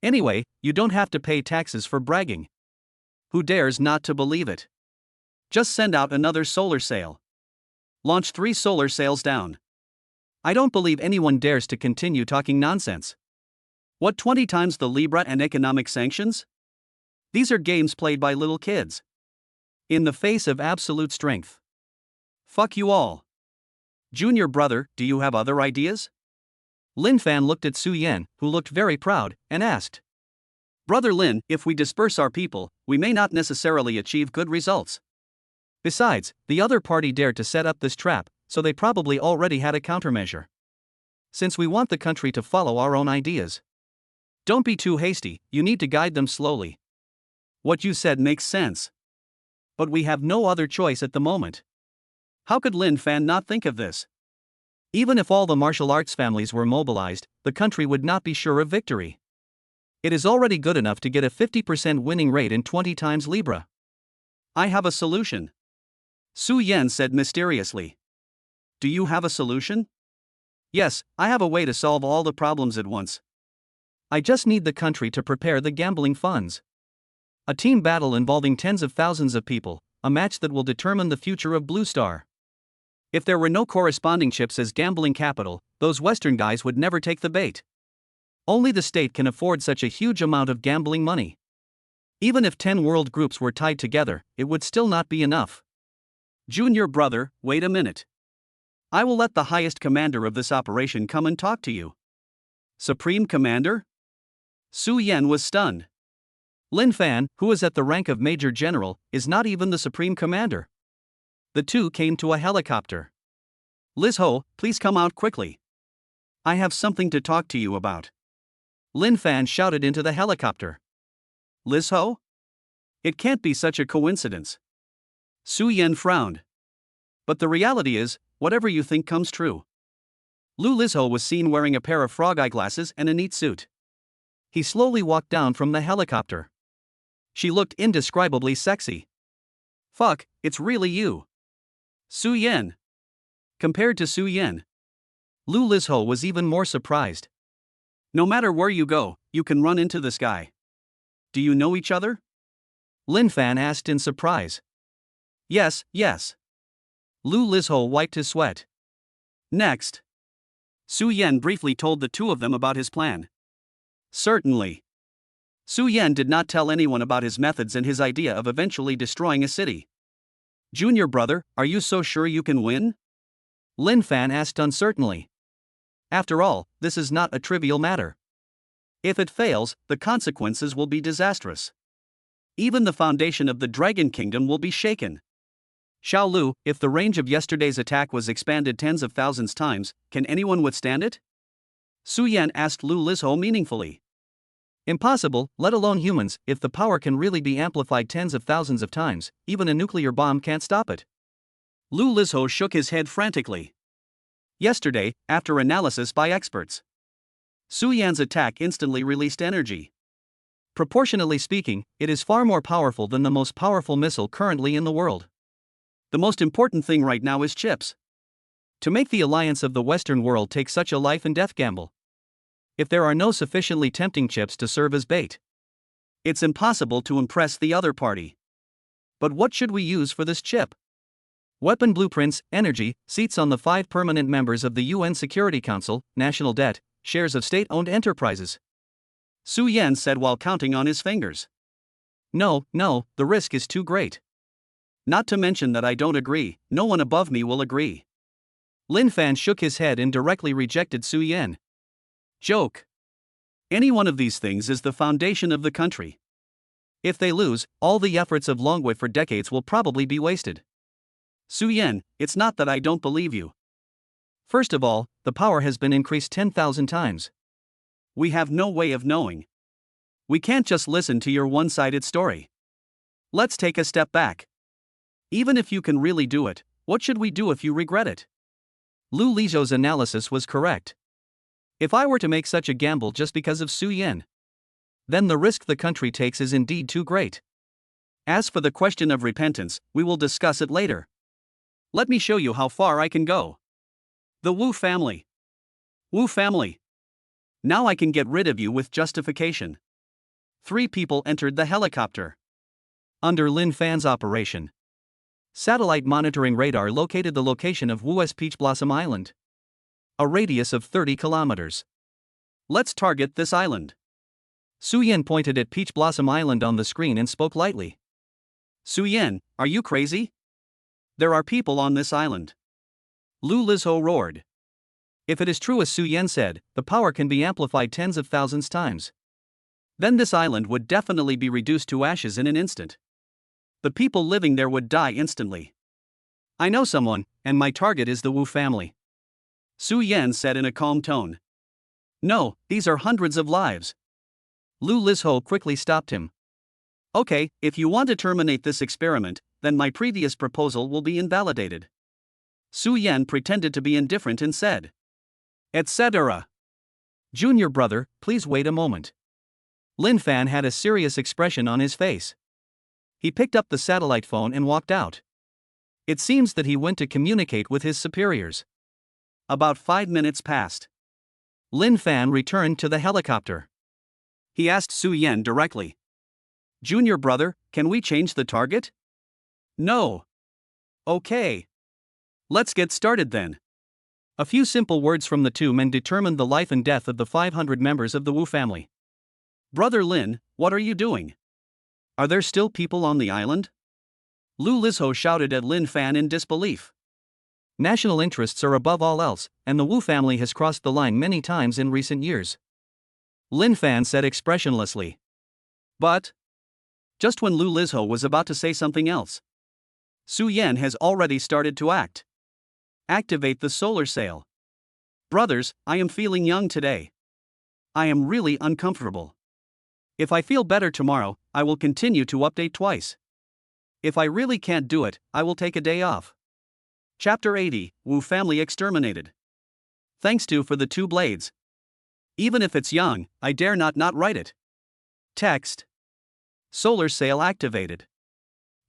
Anyway, you don't have to pay taxes for bragging. Who dares not to believe it? Just send out another solar sail. Launch 3 solar sails down. I don't believe anyone dares to continue talking nonsense. What 20 times the Libra and economic sanctions? These are games played by little kids. In the face of absolute strength. Fuck you all. Junior brother, do you have other ideas? Lin Fan looked at Su Yan, who looked very proud, and asked. Brother Lin, if we disperse our people, we may not necessarily achieve good results. Besides, the other party dared to set up this trap, so they probably already had a countermeasure. Since we want the country to follow our own ideas, Don't be too hasty, you need to guide them slowly. What you said makes sense. But we have no other choice at the moment. How could Lin Fan not think of this? Even if all the martial arts families were mobilized, the country would not be sure of victory. It is already good enough to get a 50% winning rate in 20 times Libra. I have a solution, Su Yan said mysteriously. Do you have a solution? Yes, I have a way to solve all the problems at once. I just need the country to prepare the gambling funds. A team battle involving tens of thousands of people, a match that will determine the future of Blue Star. If there were no corresponding chips as gambling capital, those Western guys would never take the bait. Only the state can afford such a huge amount of gambling money. Even if 10 world groups were tied together, it would still not be enough. Junior brother, wait a minute. I will let the highest commander of this operation come and talk to you. Supreme Commander? Su Yan was stunned. Lin Fan, who is at the rank of Major General, is not even the Supreme Commander. The two came to a helicopter. Liz Ho, please come out quickly. I have something to talk to you about. Lin Fan shouted into the helicopter. Liz Ho? It can't be such a coincidence. Su Yan frowned. But the reality is, whatever you think comes true. Liz Ho was seen wearing a pair of frog eyeglasses and a neat suit. He slowly walked down from the helicopter. She looked indescribably sexy. Fuck, it's really you. Su Yan. Compared to Su Yan, Liz Ho was even more surprised. No matter where you go, you can run into this guy. Do you know each other? Lin Fan asked in surprise. Yes. Liz Ho wiped his sweat. Next. Su Yan briefly told the two of them about his plan. Certainly. Su Yan did not tell anyone about his methods and his idea of eventually destroying a city. Junior brother, are you so sure you can win? Lin Fan asked uncertainly. After all, this is not a trivial matter. If it fails, the consequences will be disastrous. Even the foundation of the Dragon Kingdom will be shaken. Xiao Lu, if the range of yesterday's attack was expanded tens of thousands times, can anyone withstand it? Su Yan asked Liz Ho meaningfully. Impossible, let alone humans. If the power can really be amplified tens of thousands of times, even a nuclear bomb can't stop it. Liz Ho shook his head frantically. Yesterday, after analysis by experts, Su Yan's attack instantly released energy. Proportionally speaking, it is far more powerful than the most powerful missile currently in the world. The most important thing right now is chips. To make the alliance of the Western world take such a life and death gamble. If there are no sufficiently tempting chips to serve as bait, it's impossible to impress the other party. But what should we use for this chip? Weapon blueprints, energy, seats on the 5 permanent members of the UN Security Council, national debt, shares of state-owned enterprises. Su Yan said while counting on his fingers. No, the risk is too great. Not to mention that I don't agree, no one above me will agree. Lin Fan shook his head and directly rejected Su Yan. Joke. Any one of these things is the foundation of the country. If they lose, all the efforts of Longwei for decades will probably be wasted. Su Yan, it's not that I don't believe you. First of all, the power has been increased 10,000 times. We have no way of knowing. We can't just listen to your one-sided story. Let's take a step back. Even if you can really do it, what should we do if you regret it? Liz Ho's analysis was correct. If I were to make such a gamble just because of Su Yan, then the risk the country takes is indeed too great. As for the question of repentance, we will discuss it later. Let me show you how far I can go. The Wu family. Wu family. Now I can get rid of you with justification. 3 people entered the helicopter. Under Lin Fan's operation, satellite monitoring radar located the location of Wu's Peach Blossom Island. A radius of 30 kilometers. Let's target this island. Su Yan pointed at Peach Blossom Island on the screen and spoke lightly. Su Yan, are you crazy? There are people on this island. Liz Ho roared. If it is true as Su Yan said, the power can be amplified tens of thousands times. Then this island would definitely be reduced to ashes in an instant. The people living there would die instantly. I know someone, and my target is the Wu family. Su Yan said in a calm tone. No, these are hundreds of lives. Lu Lizho quickly stopped him. Okay, if you want to terminate this experiment, then my previous proposal will be invalidated. Su Yan pretended to be indifferent and said, etc. Junior brother, please wait a moment. Lin Fan had a serious expression on his face. He picked up the satellite phone and walked out. It seems that he went to communicate with his superiors. About 5 minutes passed. Lin Fan returned to the helicopter. He asked Su Yan directly, Junior brother, can we change the target? No. Okay. Let's get started then. A few simple words from the two men determined the life and death of the 500 members of the Wu family. Brother Lin, what are you doing? Are there still people on the island? Lu Lizho shouted at Lin Fan in disbelief. National interests are above all else, and the Wu family has crossed the line many times in recent years. Lin Fan said expressionlessly. But just when Lu Lizho was about to say something else, Su Yan has already started to act. Activate the solar sail. Brothers, I am feeling young today. I am really uncomfortable. If I feel better tomorrow, I will continue to update twice. If I really can't do it, I will take a day off. Chapter 80, Wu family exterminated. Thanks to for the 2 blades. Even if it's young, I dare not write it. Text. Solar sail activated.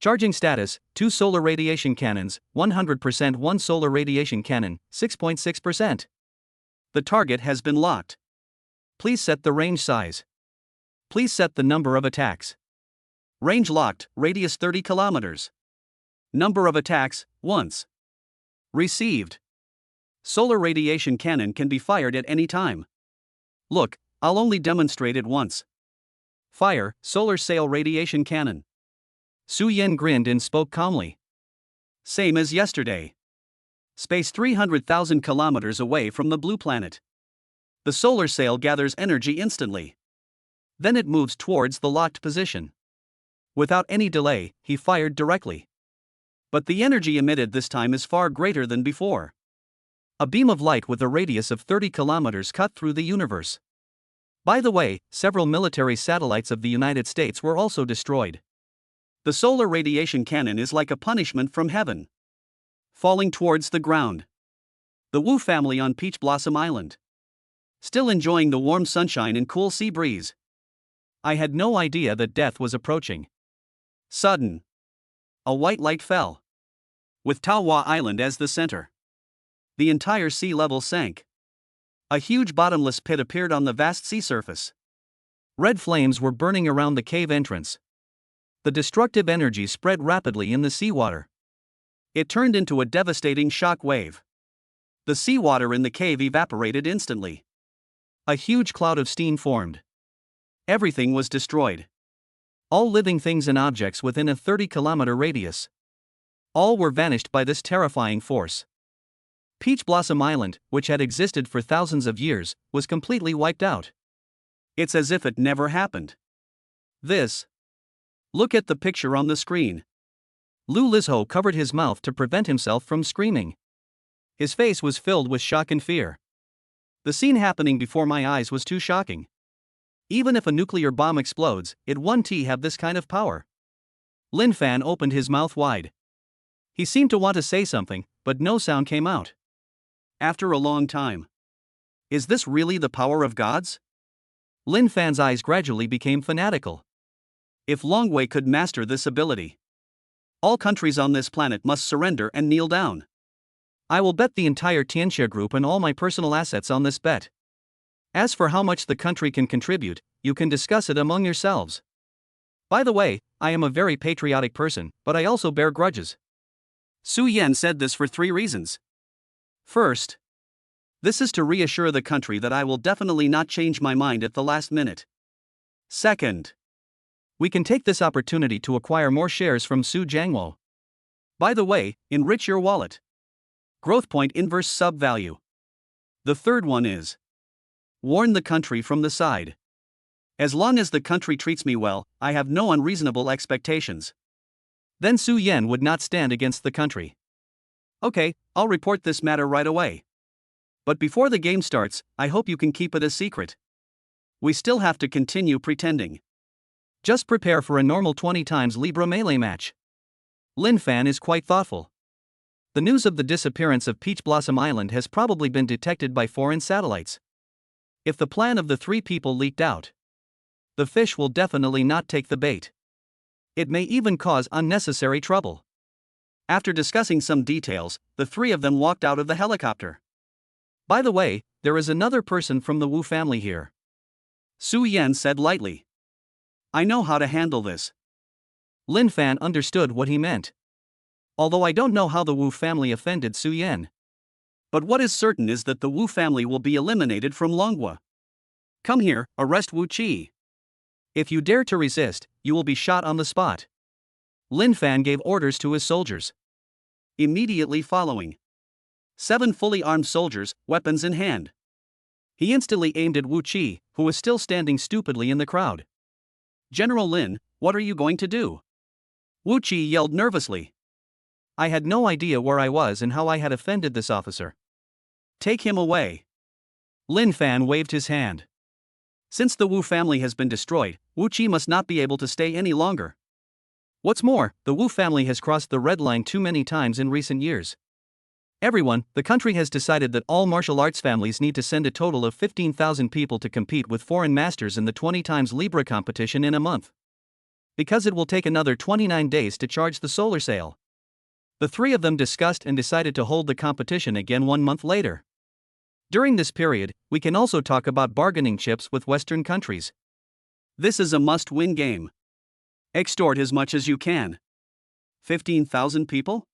Charging status, 2 solar radiation cannons, 100% 1 solar radiation cannon, 6.6%. The target has been locked. Please set the range size. Please set the number of attacks. Range locked, radius 30 kilometers. Number of attacks, once. Received. Solar radiation cannon can be fired at any time. Look, I'll only demonstrate it once. Fire, solar sail radiation cannon. Su Yan grinned and spoke calmly. Same as yesterday. Space 300,000 kilometers away from the blue planet. The solar sail gathers energy instantly. Then it moves towards the locked position. Without any delay, he fired directly. But the energy emitted this time is far greater than before. A beam of light with a radius of 30 kilometers cut through the universe. By the way, several military satellites of the United States were also destroyed. The solar radiation cannon is like a punishment from heaven. Falling towards the ground. The Wu family on Peach Blossom Island. Still enjoying the warm sunshine and cool sea breeze. I had no idea that death was approaching. Sudden. A white light fell. With Taohua Island as the center. The entire sea level sank. A huge bottomless pit appeared on the vast sea surface. Red flames were burning around the cave entrance. The destructive energy spread rapidly in the seawater. It turned into a devastating shock wave. The seawater in the cave evaporated instantly. A huge cloud of steam formed. Everything was destroyed. All living things and objects within a 30-kilometer radius. All were vanished by this terrifying force. Peach Blossom Island, which had existed for thousands of years, was completely wiped out. It's as if it never happened. Look at the picture on the screen. Lu Lizho covered his mouth to prevent himself from screaming. His face was filled with shock and fear. The scene happening before my eyes was too shocking. Even if a nuclear bomb explodes, it won't have this kind of power. Lin Fan opened his mouth wide. He seemed to want to say something, but no sound came out. After a long time. Is this really the power of gods? Lin Fan's eyes gradually became fanatical. If Longwei could master this ability, all countries on this planet must surrender and kneel down. I will bet the entire Tianxia group and all my personal assets on this bet. As for how much the country can contribute, you can discuss it among yourselves. By the way, I am a very patriotic person, but I also bear grudges. Su Yan said this for 3 reasons. First, this is to reassure the country that I will definitely not change my mind at the last minute. Second, we can take this opportunity to acquire more shares from Su Jiangwo. By the way, enrich your wallet. Growth point inverse sub value. The third one is warn the country from the side. As long as the country treats me well, I have no unreasonable expectations. Then Su Yan would not stand against the country. Okay, I'll report this matter right away. But before the game starts, I hope you can keep it a secret. We still have to continue pretending. Just prepare for a normal 20 times Libra melee match. Lin Fan is quite thoughtful. The news of the disappearance of Peach Blossom Island has probably been detected by foreign satellites. If the plan of the three people leaked out, the fish will definitely not take the bait. It may even cause unnecessary trouble. After discussing some details, the three of them walked out of the helicopter. By the way, there is another person from the Wu family here, Su Yan said lightly. I know how to handle this. Lin Fan understood what he meant. Although I don't know how the Wu family offended Su Yan. But what is certain is that the Wu family will be eliminated from Longhua. Come here, arrest Wu Qi. If you dare to resist, you will be shot on the spot. Lin Fan gave orders to his soldiers. Immediately following, 7 fully armed soldiers, weapons in hand. He instantly aimed at Wu Qi, who was still standing stupidly in the crowd. General Lin, what are you going to do? Wu Qi yelled nervously. I had no idea where I was and how I had offended this officer. Take him away. Lin Fan waved his hand. Since the Wu family has been destroyed, Wu Qi must not be able to stay any longer. What's more, the Wu family has crossed the red line too many times in recent years. Everyone, the country has decided that all martial arts families need to send a total of 15,000 people to compete with foreign masters in the 20 times Libra competition in a month. Because it will take another 29 days to charge the solar sail. The three of them discussed and decided to hold the competition again 1 month later. During this period, we can also talk about bargaining chips with Western countries. This is a must-win game. Extort as much as you can. 15,000 people?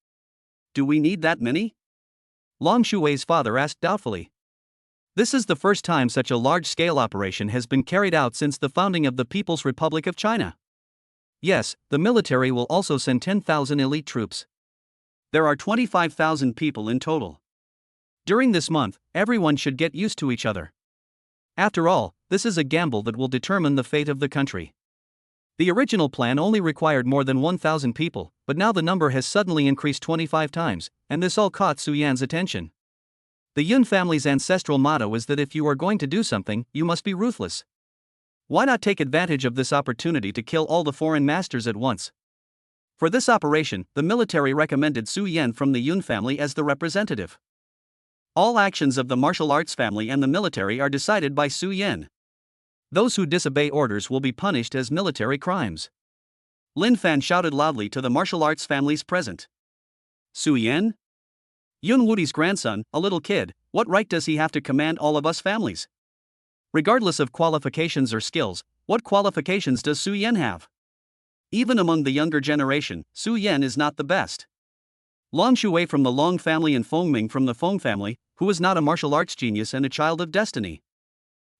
Do we need that many? Long Shui's father asked doubtfully. This is the first time such a large-scale operation has been carried out since the founding of the People's Republic of China. Yes, the military will also send 10,000 elite troops. There are 25,000 people in total. During this month, everyone should get used to each other. After all, this is a gamble that will determine the fate of the country. The original plan only required more than 1,000 people, but now the number has suddenly increased 25 times, and this all caught Su Yan's attention. The Yun family's ancestral motto is that if you are going to do something, you must be ruthless. Why not take advantage of this opportunity to kill all the foreign masters at once? For this operation, the military recommended Su Yan from the Yun family as the representative. All actions of the martial arts family and the military are decided by Su Yan. Those who disobey orders will be punished as military crimes. Lin Fan shouted loudly to the martial arts families present. Su Yan? Yun Wudi's grandson, a little kid, what right does he have to command all of us families? Regardless of qualifications or skills, what qualifications does Su Yan have? Even among the younger generation, Su Yan is not the best. Long Shui from the Long family and Feng Ming from the Feng family, who is not a martial arts genius and a child of destiny.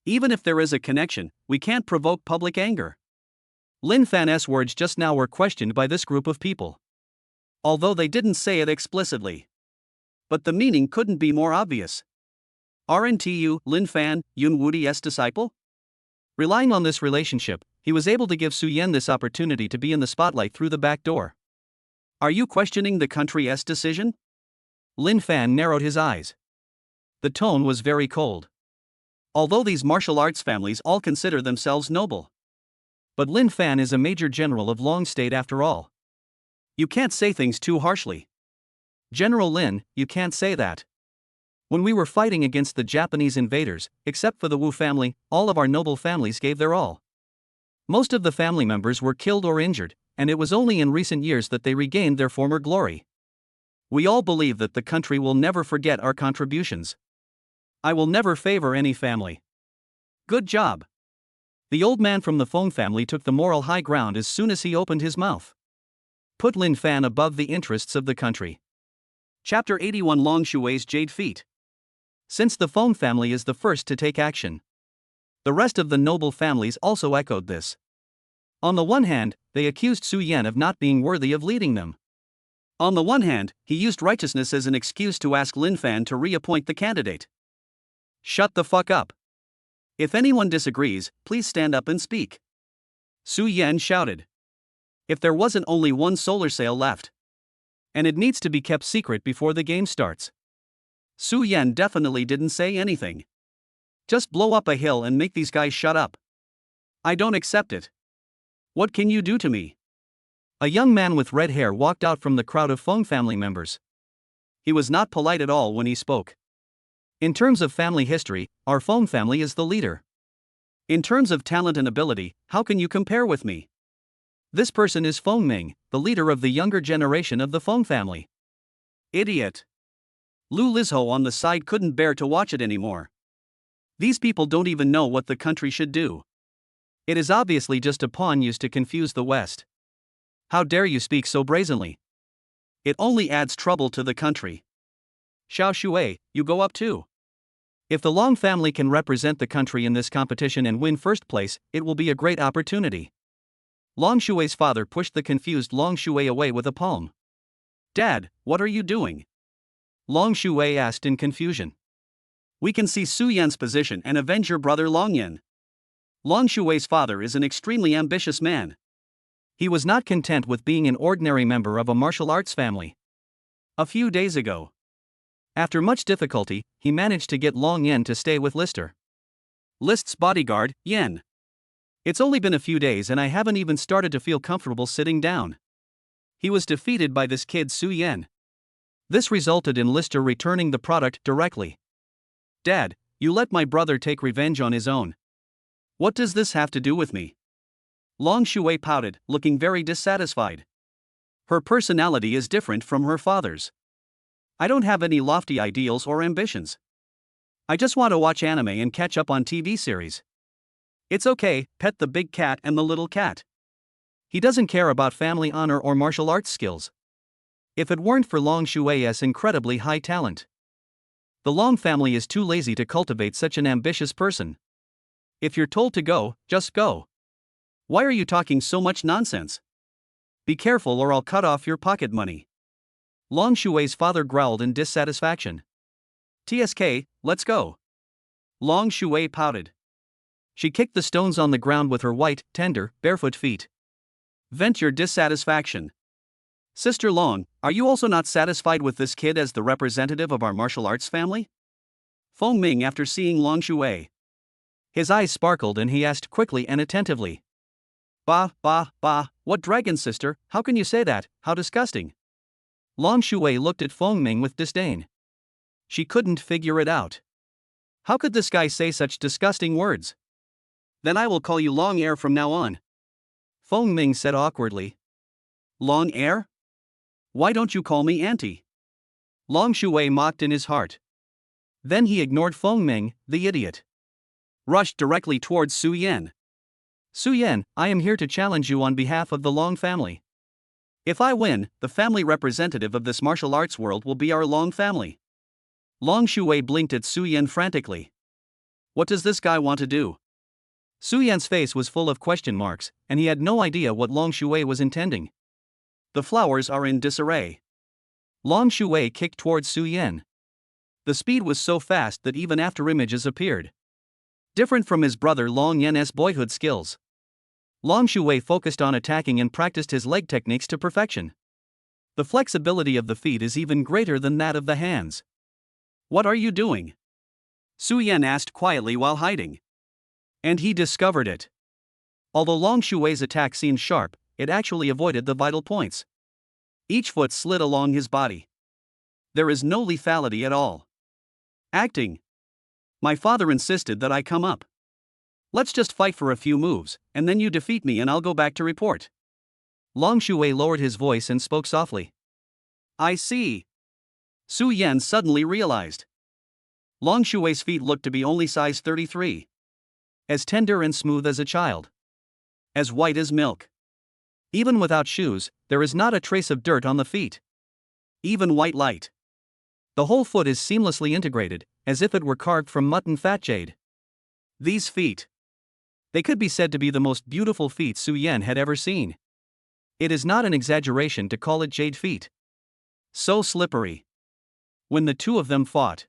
Even if there is a connection, we can't provoke public anger. Lin Fan's words just now were questioned by this group of people. Although they didn't say it explicitly. But the meaning couldn't be more obvious. Aren't you, Lin Fan, Yun Wudi's disciple? Relying on this relationship, he was able to give Su Yan this opportunity to be in the spotlight through the back door. Are you questioning the country's decision? Lin Fan narrowed his eyes. The tone was very cold. Although these martial arts families all consider themselves noble. But Lin Fan is a major general of Long State after all. You can't say things too harshly. General Lin, you can't say that. When we were fighting against the Japanese invaders, except for the Wu family, all of our noble families gave their all. Most of the family members were killed or injured, and it was only in recent years that they regained their former glory. We all believe that the country will never forget our contributions. I will never favor any family. Good job. The old man from the Feng family took the moral high ground as soon as he opened his mouth. Put Lin Fan above the interests of the country. Chapter 81 Long Shui's Jade Feet. Since the Feng family is the first to take action, the rest of the noble families also echoed this. On the one hand, they accused Su Yan of not being worthy of leading them. On the one hand, he used righteousness as an excuse to ask Lin Fan to reappoint the candidate. Shut the fuck up. If anyone disagrees, please stand up and speak. Su Yan shouted. If there wasn't only one solar sail left. And it needs to be kept secret before the game starts. Su Yan definitely didn't say anything. Just blow up a hill and make these guys shut up. I don't accept it. What can you do to me? A young man with red hair walked out from the crowd of Feng family members. He was not polite at all when he spoke. In terms of family history, our Feng family is the leader. In terms of talent and ability, how can you compare with me? This person is Feng Ming, the leader of the younger generation of the Feng family. Idiot. Lu Lizho on the side couldn't bear to watch it anymore. These people don't even know what the country should do. It is obviously just a pawn used to confuse the West. How dare you speak so brazenly? It only adds trouble to the country. Xiao Shui, you go up too. If the Long family can represent the country in this competition and win first place, it will be a great opportunity. Long Shui's father pushed the confused Long Shui away with a palm. Dad, what are you doing? Long Shui asked in confusion. We can see Su Yan's position and avenge your brother Long Yan. Long Shui's father is an extremely ambitious man. He was not content with being an ordinary member of a martial arts family. A few days ago, after much difficulty, he managed to get Long Yan to stay with Lister. List's bodyguard, Yan. It's only been a few days and I haven't even started to feel comfortable sitting down. He was defeated by this kid Su Yan. This resulted in Lister returning the product directly. Dad, you let my brother take revenge on his own. What does this have to do with me? Long Shui pouted, looking very dissatisfied. Her personality is different from her father's. I don't have any lofty ideals or ambitions. I just want to watch anime and catch up on TV series. It's okay, pet the big cat and the little cat. He doesn't care about family honor or martial arts skills. If it weren't for Long Shui's incredibly high talent, the Long family is too lazy to cultivate such an ambitious person. If you're told to go, just go. Why are you talking so much nonsense? Be careful or I'll cut off your pocket money. Long Shui's father growled in dissatisfaction. TSK, let's go. Long Shui pouted. She kicked the stones on the ground with her white, tender, barefoot feet. Vent your dissatisfaction. Sister Long, are you also not satisfied with this kid as the representative of our martial arts family? Feng Ming after seeing Long Shui. His eyes sparkled and he asked quickly and attentively. Bah, what dragon sister, how can you say that, how disgusting. Long Shui looked at Feng Ming with disdain. She couldn't figure it out. How could this guy say such disgusting words? Then I will call you Long Air from now on. Feng Ming said awkwardly. Long Air? Why don't you call me Auntie? Long Shui mocked in his heart. Then he ignored Feng Ming, the idiot. Rushed directly towards Su Yan. Su Yan, I am here to challenge you on behalf of the Long family. If I win, the family representative of this martial arts world will be our Long family. Long Shui blinked at Su Yan frantically. What does this guy want to do? Su Yan's face was full of question marks, and he had no idea what Long Shui was intending. The flowers are in disarray. Long Shui kicked towards Su Yan. The speed was so fast that even after images appeared. Different from his brother Long Yan's boyhood skills. Long Shui focused on attacking and practiced his leg techniques to perfection. The flexibility of the feet is even greater than that of the hands. What are you doing? Su Yan asked quietly while hiding. And he discovered it. Although Long Shui's attack seemed sharp, it actually avoided the vital points. Each foot slid along his body. There is no lethality at all. Acting. My father insisted that I come up. Let's just fight for a few moves, and then you defeat me and I'll go back to report. Long Shui lowered his voice and spoke softly. I see. Su Yan suddenly realized. Long Shui's feet looked to be only size 33. As tender and smooth as a child. As white as milk. Even without shoes, there is not a trace of dirt on the feet. Even white light. The whole foot is seamlessly integrated, as if it were carved from mutton fat jade. These feet. They could be said to be the most beautiful feet Su Yan had ever seen. It is not an exaggeration to call it jade feet. So slippery. When the two of them fought,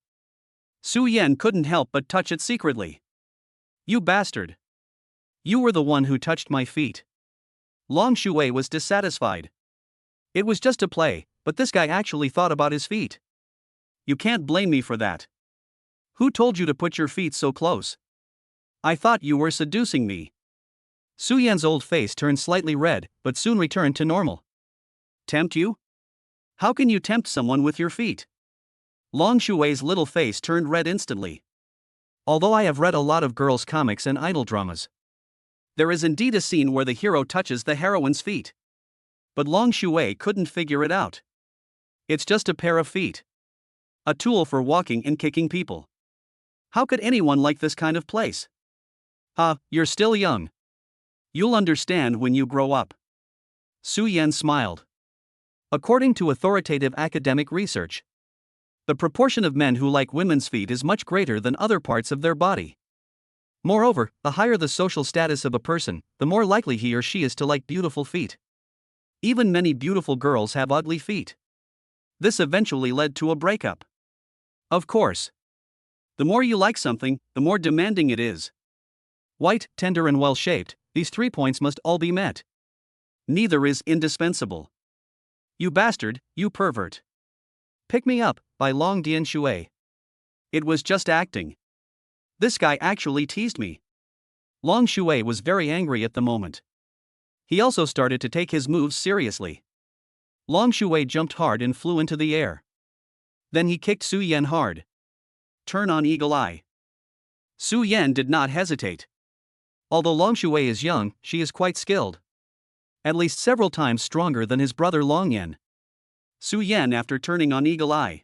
Su Yan couldn't help but touch it secretly. You bastard. You were the one who touched my feet. Long Shui was dissatisfied. It was just a play, but this guy actually thought about his feet. You can't blame me for that. Who told you to put your feet so close? I thought you were seducing me. Su Yan's old face turned slightly red, but soon returned to normal. Tempt you? How can you tempt someone with your feet? Long Shui's little face turned red instantly. Although I have read a lot of girls' comics and idol dramas, there is indeed a scene where the hero touches the heroine's feet. But Long Shui couldn't figure it out. It's just a pair of feet. A tool for walking and kicking people. How could anyone like this kind of place? You're still young. You'll understand when you grow up. Su Yan smiled. According to authoritative academic research, the proportion of men who like women's feet is much greater than other parts of their body. Moreover, the higher the social status of a person, the more likely he or she is to like beautiful feet. Even many beautiful girls have ugly feet. This eventually led to a breakup. Of course. The more you like something, the more demanding it is. White, tender and well-shaped, these 3 points must all be met. Neither is indispensable. You bastard, you pervert. Pick Me Up, by Long Dian Shui. It was just acting. This guy actually teased me. Long Shui was very angry at the moment. He also started to take his moves seriously. Long Shui jumped hard and flew into the air. Then he kicked Su Yan hard. Turn on Eagle Eye. Su Yan did not hesitate. Although Long Shui is young, she is quite skilled. At least several times stronger than his brother Long Yan. Su Yan after turning on Eagle Eye.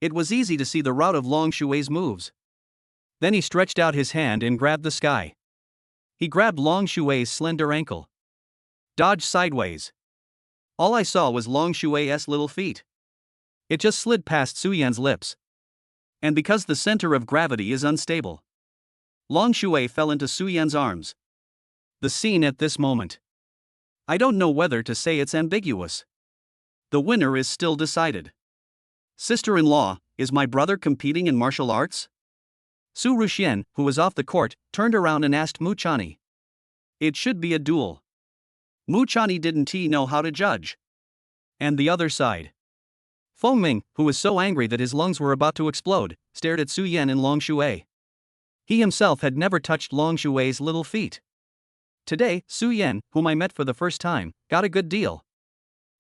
It was easy to see the route of Long Shui's moves. Then he stretched out his hand and grabbed the sky. He grabbed Long Shui's slender ankle. Dodged sideways. All I saw was Long Shui's little feet. It just slid past Su Yan's lips. And because the center of gravity is unstable, Long Shui fell into Su Yan's arms. The scene at this moment. I don't know whether to say it's ambiguous. The winner is still decided. Sister-in-law, is my brother competing in martial arts? Su Ruxian, who was off the court, turned around and asked Mu Chani. It should be a duel. Mu Chani didn't know how to judge. And the other side. Feng Ming, who was so angry that his lungs were about to explode, stared at Su Yan and Long Shui. He himself had never touched Long Shui's little feet. Today, Su Yan, whom I met for the first time, got a good deal.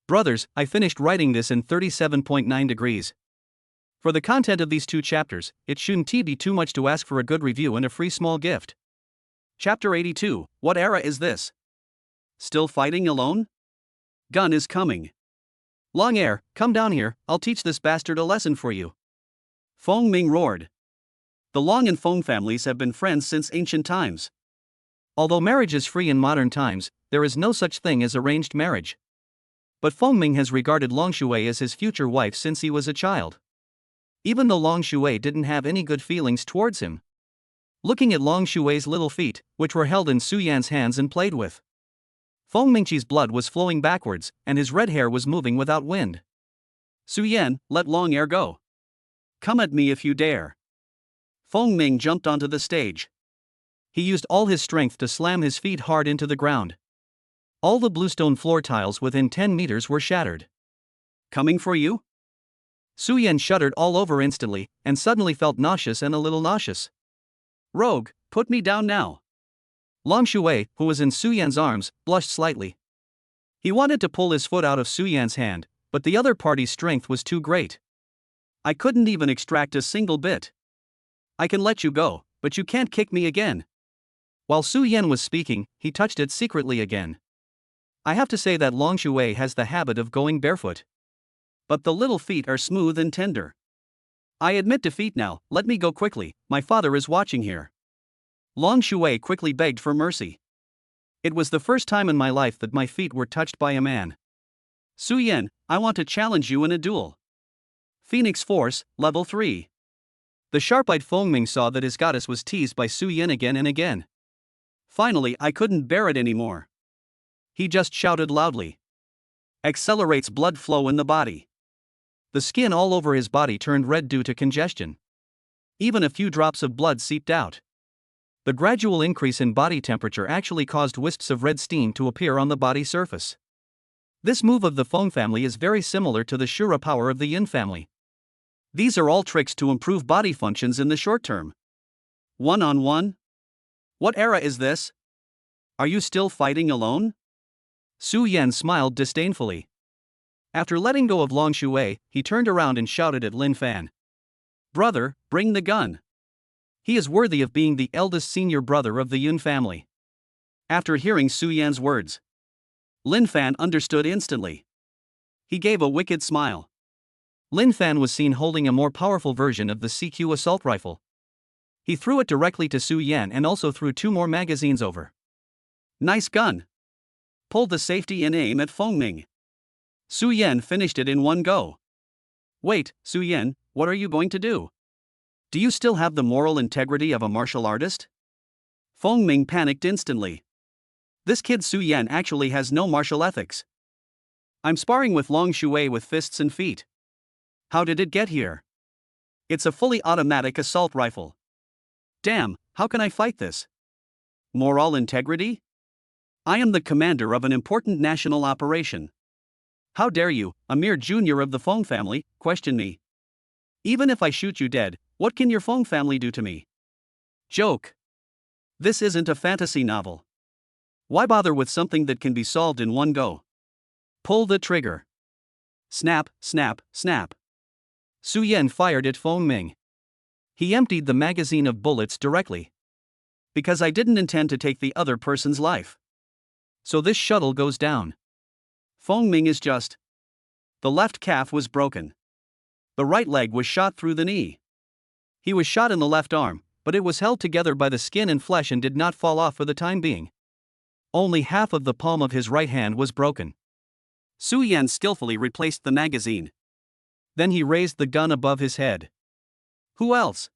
Brothers, I finished writing this in 37.9 degrees. For the content of these 2 chapters, it shouldn't be too much to ask for a good review and a free small gift. Chapter 82, What era is this? Still fighting alone? Gun is coming. Long Air, come down here, I'll teach this bastard a lesson for you. Feng Ming roared. The Long and Feng families have been friends since ancient times. Although marriage is free in modern times, there is no such thing as arranged marriage. But Feng Ming has regarded Long Shui as his future wife since he was a child. Even though Long Shui didn't have any good feelings towards him. Looking at Long Shui's little feet, which were held in Su Yan's hands and played with, Feng Mingqi's blood was flowing backwards, and his red hair was moving without wind. Su Yan, let Long Air go. Come at me if you dare. Feng Ming jumped onto the stage. He used all his strength to slam his feet hard into the ground. All the bluestone floor tiles within 10 meters were shattered. Coming for you? Su Yan shuddered all over instantly, and suddenly felt nauseous and a little nauseous. Rogue, put me down now. Long Shui, who was in Su Yan's arms, blushed slightly. He wanted to pull his foot out of Su Yan's hand, but the other party's strength was too great. I couldn't even extract a single bit. I can let you go, but you can't kick me again. While Su Yan was speaking, he touched it secretly again. I have to say that Long Shui has the habit of going barefoot. But the little feet are smooth and tender. I admit defeat now, let me go quickly, my father is watching here. Long Shui quickly begged for mercy. It was the first time in my life that my feet were touched by a man. Su Yan, I want to challenge you in a duel. Phoenix Force, Level 3. The sharp-eyed Feng Ming saw that his goddess was teased by Su Yan again and again. Finally, I couldn't bear it anymore. He just shouted loudly. Accelerates blood flow in the body. The skin all over his body turned red due to congestion. Even a few drops of blood seeped out. The gradual increase in body temperature actually caused wisps of red steam to appear on the body surface. This move of the Feng family is very similar to the Shura power of the Yin family. These are all tricks to improve body functions in the short term. One-on-one? What era is this? Are you still fighting alone? Su Yan smiled disdainfully. After letting go of Long Shui, he turned around and shouted at Lin Fan. Brother, bring the gun. He is worthy of being the eldest senior brother of the Yun family. After hearing Su Yan's words, Lin Fan understood instantly. He gave a wicked smile. Lin Fan was seen holding a more powerful version of the CQ assault rifle. He threw it directly to Su Yan and also threw 2 more magazines over. Nice gun. Pull the safety and aim at Feng Ming. Su Yan finished it in one go. Wait, Su Yan, what are you going to do? Do you still have the moral integrity of a martial artist? Feng Ming panicked instantly. This kid Su Yan actually has no martial ethics. I'm sparring with Long Shui with fists and feet. How did it get here? It's a fully automatic assault rifle. Damn, how can I fight this? Moral integrity? I am the commander of an important national operation. How dare you, a mere junior of the Feng family, question me? Even if I shoot you dead, what can your Feng family do to me? Joke. This isn't a fantasy novel. Why bother with something that can be solved in one go? Pull the trigger. Snap, snap, snap. Su Yan fired at Feng Ming. He emptied the magazine of bullets directly. Because I didn't intend to take the other person's life. So this shuttle goes down. Feng Ming is just. The left calf was broken. The right leg was shot through the knee. He was shot in the left arm, but it was held together by the skin and flesh and did not fall off for the time being. Only half of the palm of his right hand was broken. Su Yan skillfully replaced the magazine. Then he raised the gun above his head. Who else?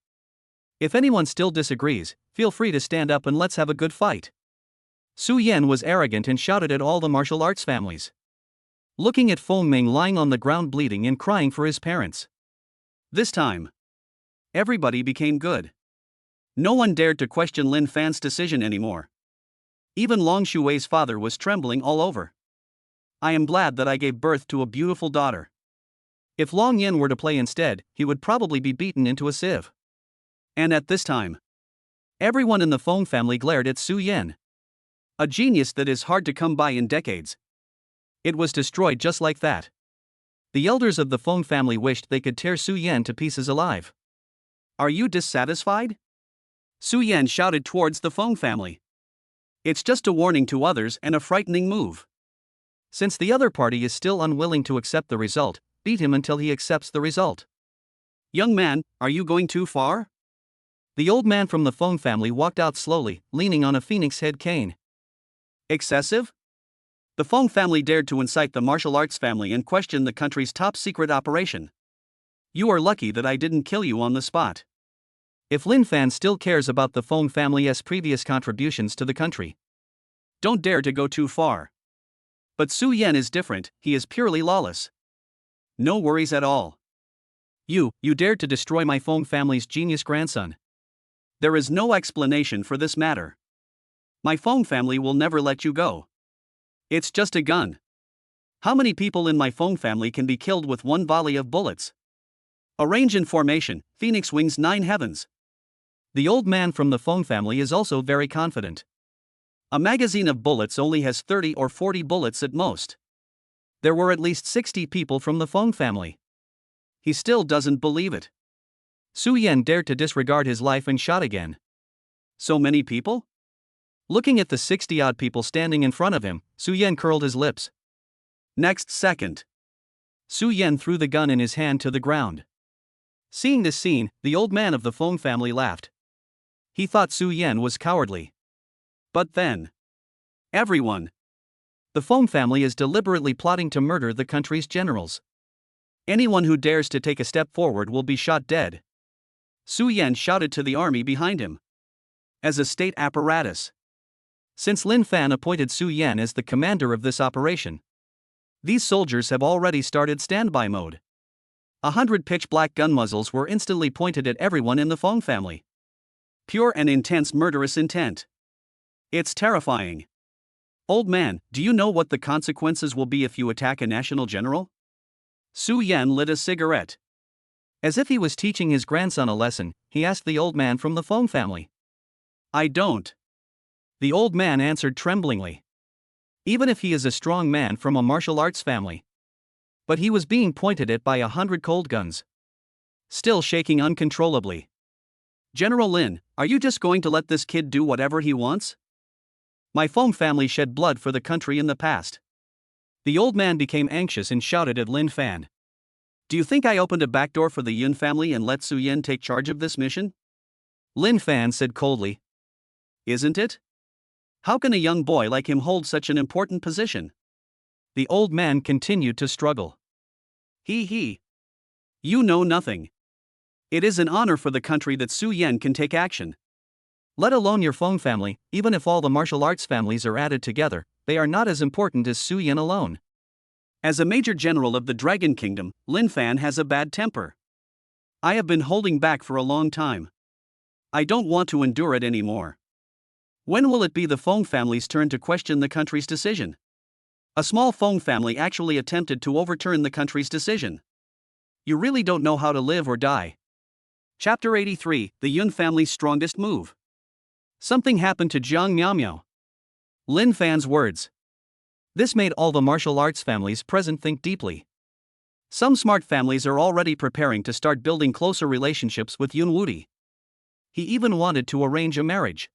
If anyone still disagrees, feel free to stand up and let's have a good fight. Su Yan was arrogant and shouted at all the martial arts families. Looking at Feng Ming lying on the ground bleeding and crying for his parents. This time, everybody became good. No one dared to question Lin Fan's decision anymore. Even Long Shui's father was trembling all over. I am glad that I gave birth to a beautiful daughter. If Long Yin were to play instead, he would probably be beaten into a sieve. And at this time, everyone in the Feng family glared at Su Yan. A genius that is hard to come by in decades. It was destroyed just like that. The elders of the Feng family wished they could tear Su Yan to pieces alive. Are you dissatisfied? Su Yan shouted towards the Feng family. It's just a warning to others and a frightening move. Since the other party is still unwilling to accept the result, beat him until he accepts the result. Young man, are you going too far? The old man from the Feng family walked out slowly, leaning on a phoenix head cane. Excessive? The Feng family dared to incite the martial arts family and question the country's top secret operation. You are lucky that I didn't kill you on the spot. If Lin Fan still cares about the Feng family's previous contributions to the country, don't dare to go too far. But Su Yan is different, he is purely lawless. No worries at all. You dared to destroy my Feng family's genius grandson. There is no explanation for this matter. My Feng family will never let you go. It's just a gun. How many people in my Feng family can be killed with one volley of bullets? Arrange in formation, Phoenix wings 9 heavens. The old man from the Feng family is also very confident. A magazine of bullets only has 30 or 40 bullets at most. There were at least 60 people from the Feng family. He still doesn't believe it. Su Yan dared to disregard his life and shot again. So many people? Looking at the 60-odd people standing in front of him, Su Yan curled his lips. Next second, Su Yan threw the gun in his hand to the ground. Seeing this scene, the old man of the Feng family laughed. He thought Su Yan was cowardly. But then, everyone. The Feng family is deliberately plotting to murder the country's generals. Anyone who dares to take a step forward will be shot dead. Su Yan shouted to the army behind him. As a state apparatus. Since Lin Fan appointed Su Yan as the commander of this operation, these soldiers have already started standby mode. 100 pitch-black gun muzzles were instantly pointed at everyone in the Feng family. Pure and intense murderous intent. It's terrifying. Old man, do you know what the consequences will be if you attack a national general? Su Yan lit a cigarette. As if he was teaching his grandson a lesson, he asked the old man from the Feng family. I don't. The old man answered tremblingly. Even if he is a strong man from a martial arts family. But he was being pointed at by 100 cold guns. Still shaking uncontrollably. General Lin, are you just going to let this kid do whatever he wants? My Feng family shed blood for the country in the past. The old man became anxious and shouted at Lin Fan. Do you think I opened a back door for the Yun family and let Su Yan take charge of this mission? Lin Fan said coldly. Isn't it? How can a young boy like him hold such an important position? The old man continued to struggle. He. You know nothing. It is an honor for the country that Su Yan can take action. Let alone your Feng family, even if all the martial arts families are added together, they are not as important as Su Yan alone. As a major general of the Dragon Kingdom, Lin Fan has a bad temper. I have been holding back for a long time. I don't want to endure it anymore. When will it be the Feng family's turn to question the country's decision? A small Feng family actually attempted to overturn the country's decision. You really don't know how to live or die. Chapter 83, The Yun Family's Strongest Move. Something happened to Jiang Miaomiao. Lin Fan's words. This made all the martial arts families present think deeply. Some smart families are already preparing to start building closer relationships with Yun Wudi. He even wanted to arrange a marriage.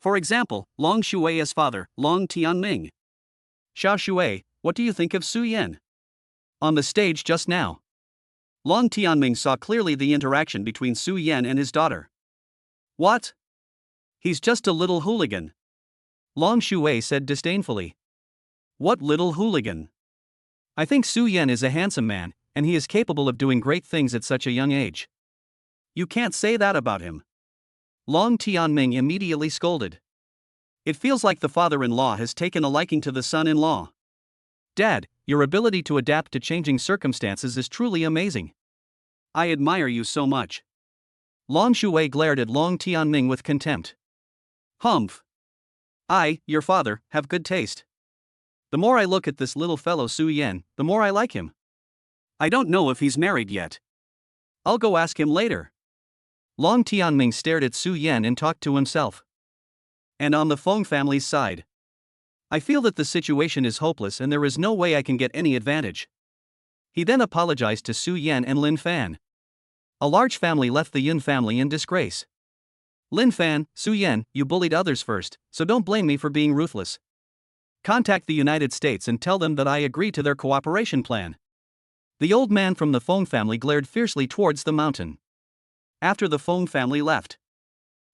For example, Long Shuai's father, Long Tianming. Xiao Shui, what do you think of Su Yan? On the stage just now. Long Tianming saw clearly the interaction between Su Yan and his daughter. What? He's just a little hooligan. Long Shui said disdainfully. What little hooligan? I think Su Yan is a handsome man, and he is capable of doing great things at such a young age. You can't say that about him. Long Tianming immediately scolded. It feels like the father-in-law has taken a liking to the son-in-law. Dad, your ability to adapt to changing circumstances is truly amazing. I admire you so much. Long Shui glared at Long Tianming with contempt. Humph. I, your father, have good taste. The more I look at this little fellow Su Yan, the more I like him. I don't know if he's married yet. I'll go ask him later. Long Tianming stared at Su Yan and talked to himself. And on the Feng family's side, I feel that the situation is hopeless and there is no way I can get any advantage. He then apologized to Su Yan and Lin Fan. A large family left the Yun family in disgrace. Lin Fan, Su Yan, you bullied others first, so don't blame me for being ruthless. Contact the United States and tell them that I agree to their cooperation plan. The old man from the Feng family glared fiercely towards the mountain. After the Feng family left,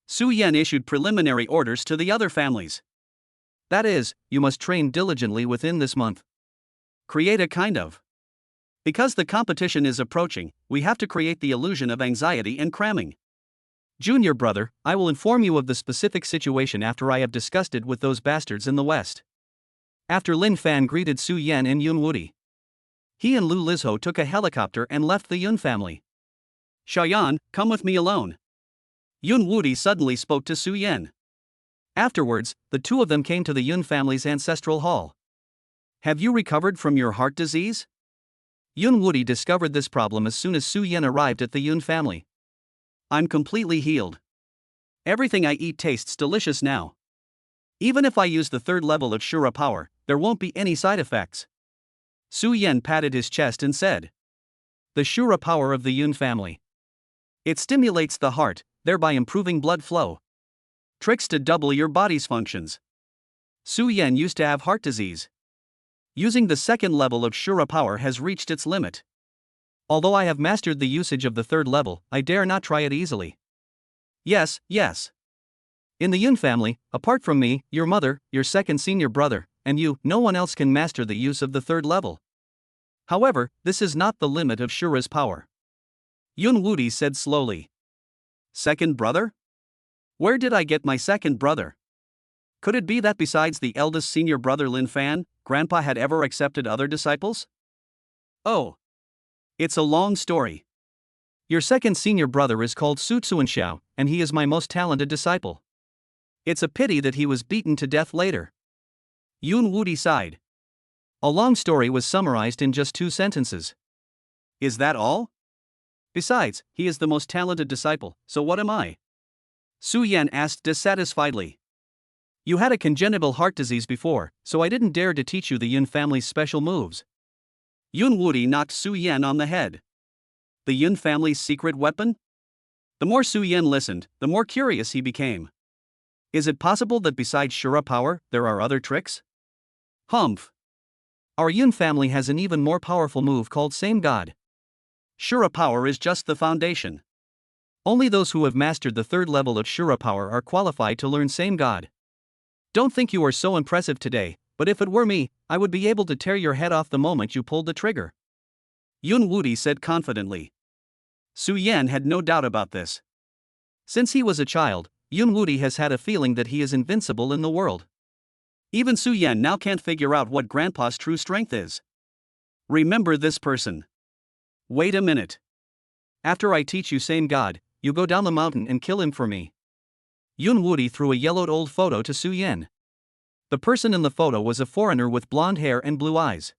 Su Yan issued preliminary orders to the other families. That is, you must train diligently within this month. Create a kind of. Because the competition is approaching, we have to create the illusion of anxiety and cramming. Junior brother, I will inform you of the specific situation after I have discussed it with those bastards in the West. After Lin Fan greeted Su Yan and Yun Wudi, he and Lu Lizho took a helicopter and left the Yun family. Xiaoyan, come with me alone. Yun Wudi suddenly spoke to Su Yan. Afterwards, the two of them came to the Yun family's ancestral hall. Have you recovered from your heart disease? Yun Wudi discovered this problem as soon as Su Yan arrived at the Yun family. I'm completely healed. Everything I eat tastes delicious now. Even if I use the third level of Shura power, there won't be any side effects. Su Yan patted his chest and said. The Shura power of the Yun family. It stimulates the heart, thereby improving blood flow. Tricks to double your body's functions. Su Yan used to have heart disease. Using the second level of Shura power has reached its limit. Although I have mastered the usage of the third level, I dare not try it easily. Yes. In the Yun family, apart from me, your mother, your second senior brother, and you, no one else can master the use of the third level. However, this is not the limit of Shura's power. Yun Wudi said slowly. Second brother? Where did I get my second brother? Could it be that besides the eldest senior brother Lin Fan, Grandpa had ever accepted other disciples? Oh. It's a long story. Your second senior brother is called Su Tsuanxiao, and he is my most talented disciple. It's a pity that he was beaten to death later. Yun Wudi sighed. A long story was summarized in just 2 sentences. Is that all? Besides, he is the most talented disciple, so what am I? Su Yan asked dissatisfiedly. You had a congenital heart disease before, so I didn't dare to teach you the Yun family's special moves. Yun Wudi knocked Su Yan on the head. The Yun family's secret weapon? The more Su Yan listened, the more curious he became. Is it possible that besides Shura power, there are other tricks? Humph. Our Yun family has an even more powerful move called Same God. Shura power is just the foundation. Only those who have mastered the third level of Shura power are qualified to learn Same God. Don't think you are so impressive today, but if it were me, I would be able to tear your head off the moment you pulled the trigger. Yun Wudi said confidently. Su Yan had no doubt about this. Since he was a child, Yun Wudi has had a feeling that he is invincible in the world. Even Su Yan now can't figure out what Grandpa's true strength is. Remember this person. Wait a minute. After I teach you Same God, you go down the mountain and kill him for me. Yun Wudi threw a yellowed old photo to Su Yan. The person in the photo was a foreigner with blonde hair and blue eyes.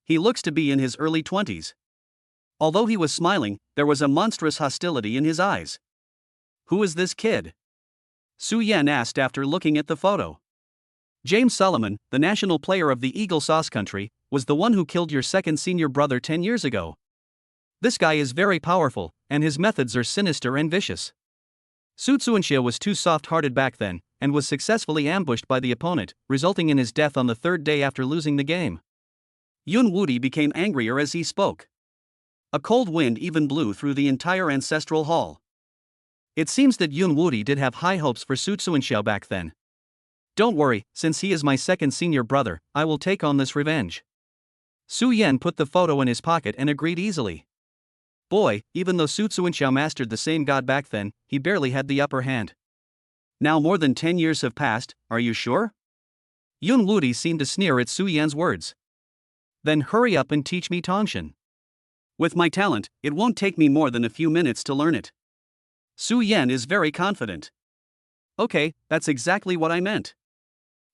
He looks to be in his early 20s. Although he was smiling, there was a monstrous hostility in his eyes. Who is this kid? Su Yan asked after looking at the photo. James Solomon, the national player of the Eagle Sauce Country, was the one who killed your second senior brother 10 years ago. This guy is very powerful, and his methods are sinister and vicious. Su Tsuanxia was too soft-hearted back then, and was successfully ambushed by the opponent, resulting in his death on the third day after losing the game. Yun Wudi became angrier as he spoke. A cold wind even blew through the entire ancestral hall. It seems that Yun Wudi did have high hopes for Su Tsuanxiao back then. Don't worry, since he is my second senior brother, I will take on this revenge. Su Yan put the photo in his pocket and agreed easily. Boy, even though Su Tsuanxiao mastered the Same God back then, he barely had the upper hand. Now more than 10 years have passed, are you sure? Yun Wudi seemed to sneer at Su Yan's words. Then hurry up and teach me Tongshan. With my talent, it won't take me more than a few minutes to learn it. Su Yan is very confident. Okay, that's exactly what I meant.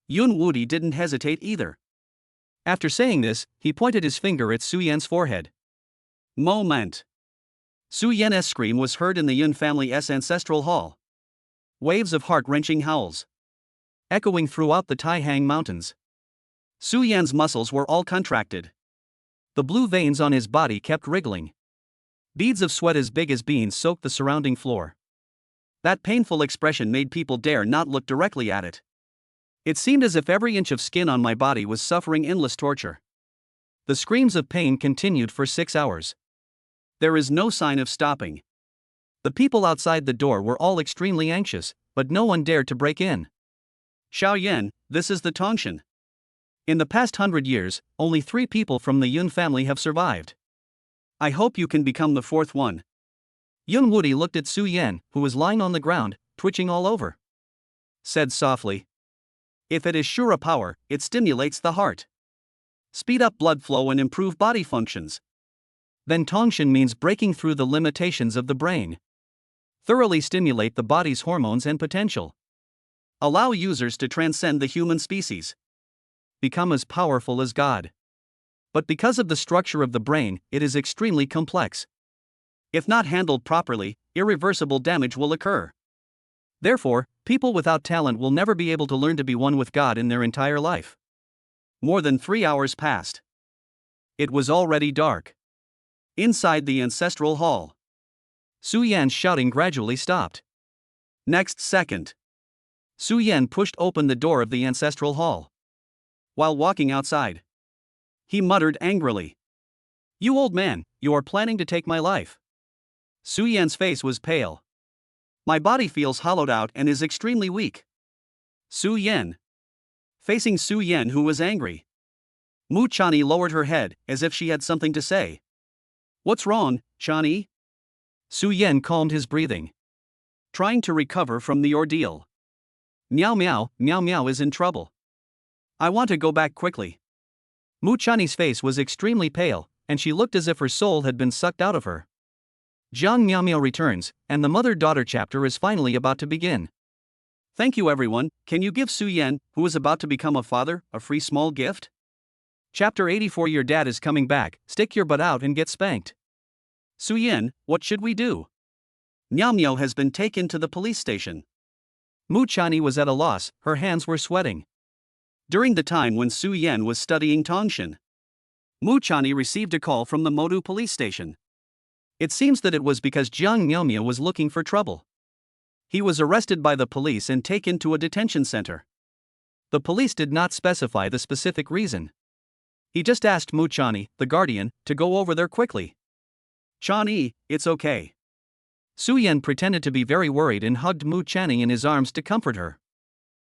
Yun Wudi didn't hesitate either. After saying this, he pointed his finger at Su Yan's forehead. Moment. Su Yan's scream was heard in the Yun family's ancestral hall. Waves of heart-wrenching howls echoing throughout the Taihang Mountains. Su Yan's muscles were all contracted. The blue veins on his body kept wriggling. Beads of sweat as big as beans soaked the surrounding floor. That painful expression made people dare not look directly at it. It seemed as if every inch of skin on my body was suffering endless torture. The screams of pain continued for 6 hours. There is no sign of stopping. The people outside the door were all extremely anxious, but no one dared to break in. Xiaoyan, this is the Tongshan. In the past 100 years, only 3 people from the Yun family have survived. I hope you can become the 4th one. Yun Wudi looked at Su Yan, who was lying on the ground, twitching all over. Said softly. If it is Shura power, it stimulates the heart. Speed up blood flow and improve body functions. Then Tongshan means breaking through the limitations of the brain. Thoroughly stimulate the body's hormones and potential. Allow users to transcend the human species. Become as powerful as God. But because of the structure of the brain, it is extremely complex. If not handled properly, irreversible damage will occur. Therefore, people without talent will never be able to learn to be one with God in their entire life. More than 3 hours passed. It was already dark. Inside the ancestral hall, Su Yan's shouting gradually stopped. Next second, Su Yan pushed open the door of the ancestral hall. While walking outside, he muttered angrily, "You old man, you are planning to take my life." Su Yan's face was pale. My body feels hollowed out and is extremely weak. Su Yan. Facing Su Yan, who was angry, Mu Chani lowered her head, as if she had something to say. What's wrong, Chani? Su Yan calmed his breathing, trying to recover from the ordeal. Meow Meow is in trouble. I want to go back quickly. Mu Chani's face was extremely pale, and she looked as if her soul had been sucked out of her. Jiang Meow returns, and the mother-daughter chapter is finally about to begin. Thank you everyone, can you give Su Yan, who is about to become a father, a free small gift? Chapter 84. Your dad is coming back, stick your butt out and get spanked. Suyen, what should we do? Miao Miao has been taken to the police station. Mu Chani was at a loss, her hands were sweating. During the time when Su Yan was studying Tongshan, Mu Chani received a call from the Modu police station. It seems that it was because Jiang Miaomia was looking for trouble. He was arrested by the police and taken to a detention center. The police did not specify the specific reason. He just asked Mu Chani, the guardian, to go over there quickly. Chani, it's okay. Su Yan pretended to be very worried and hugged Mu Chani in his arms to comfort her.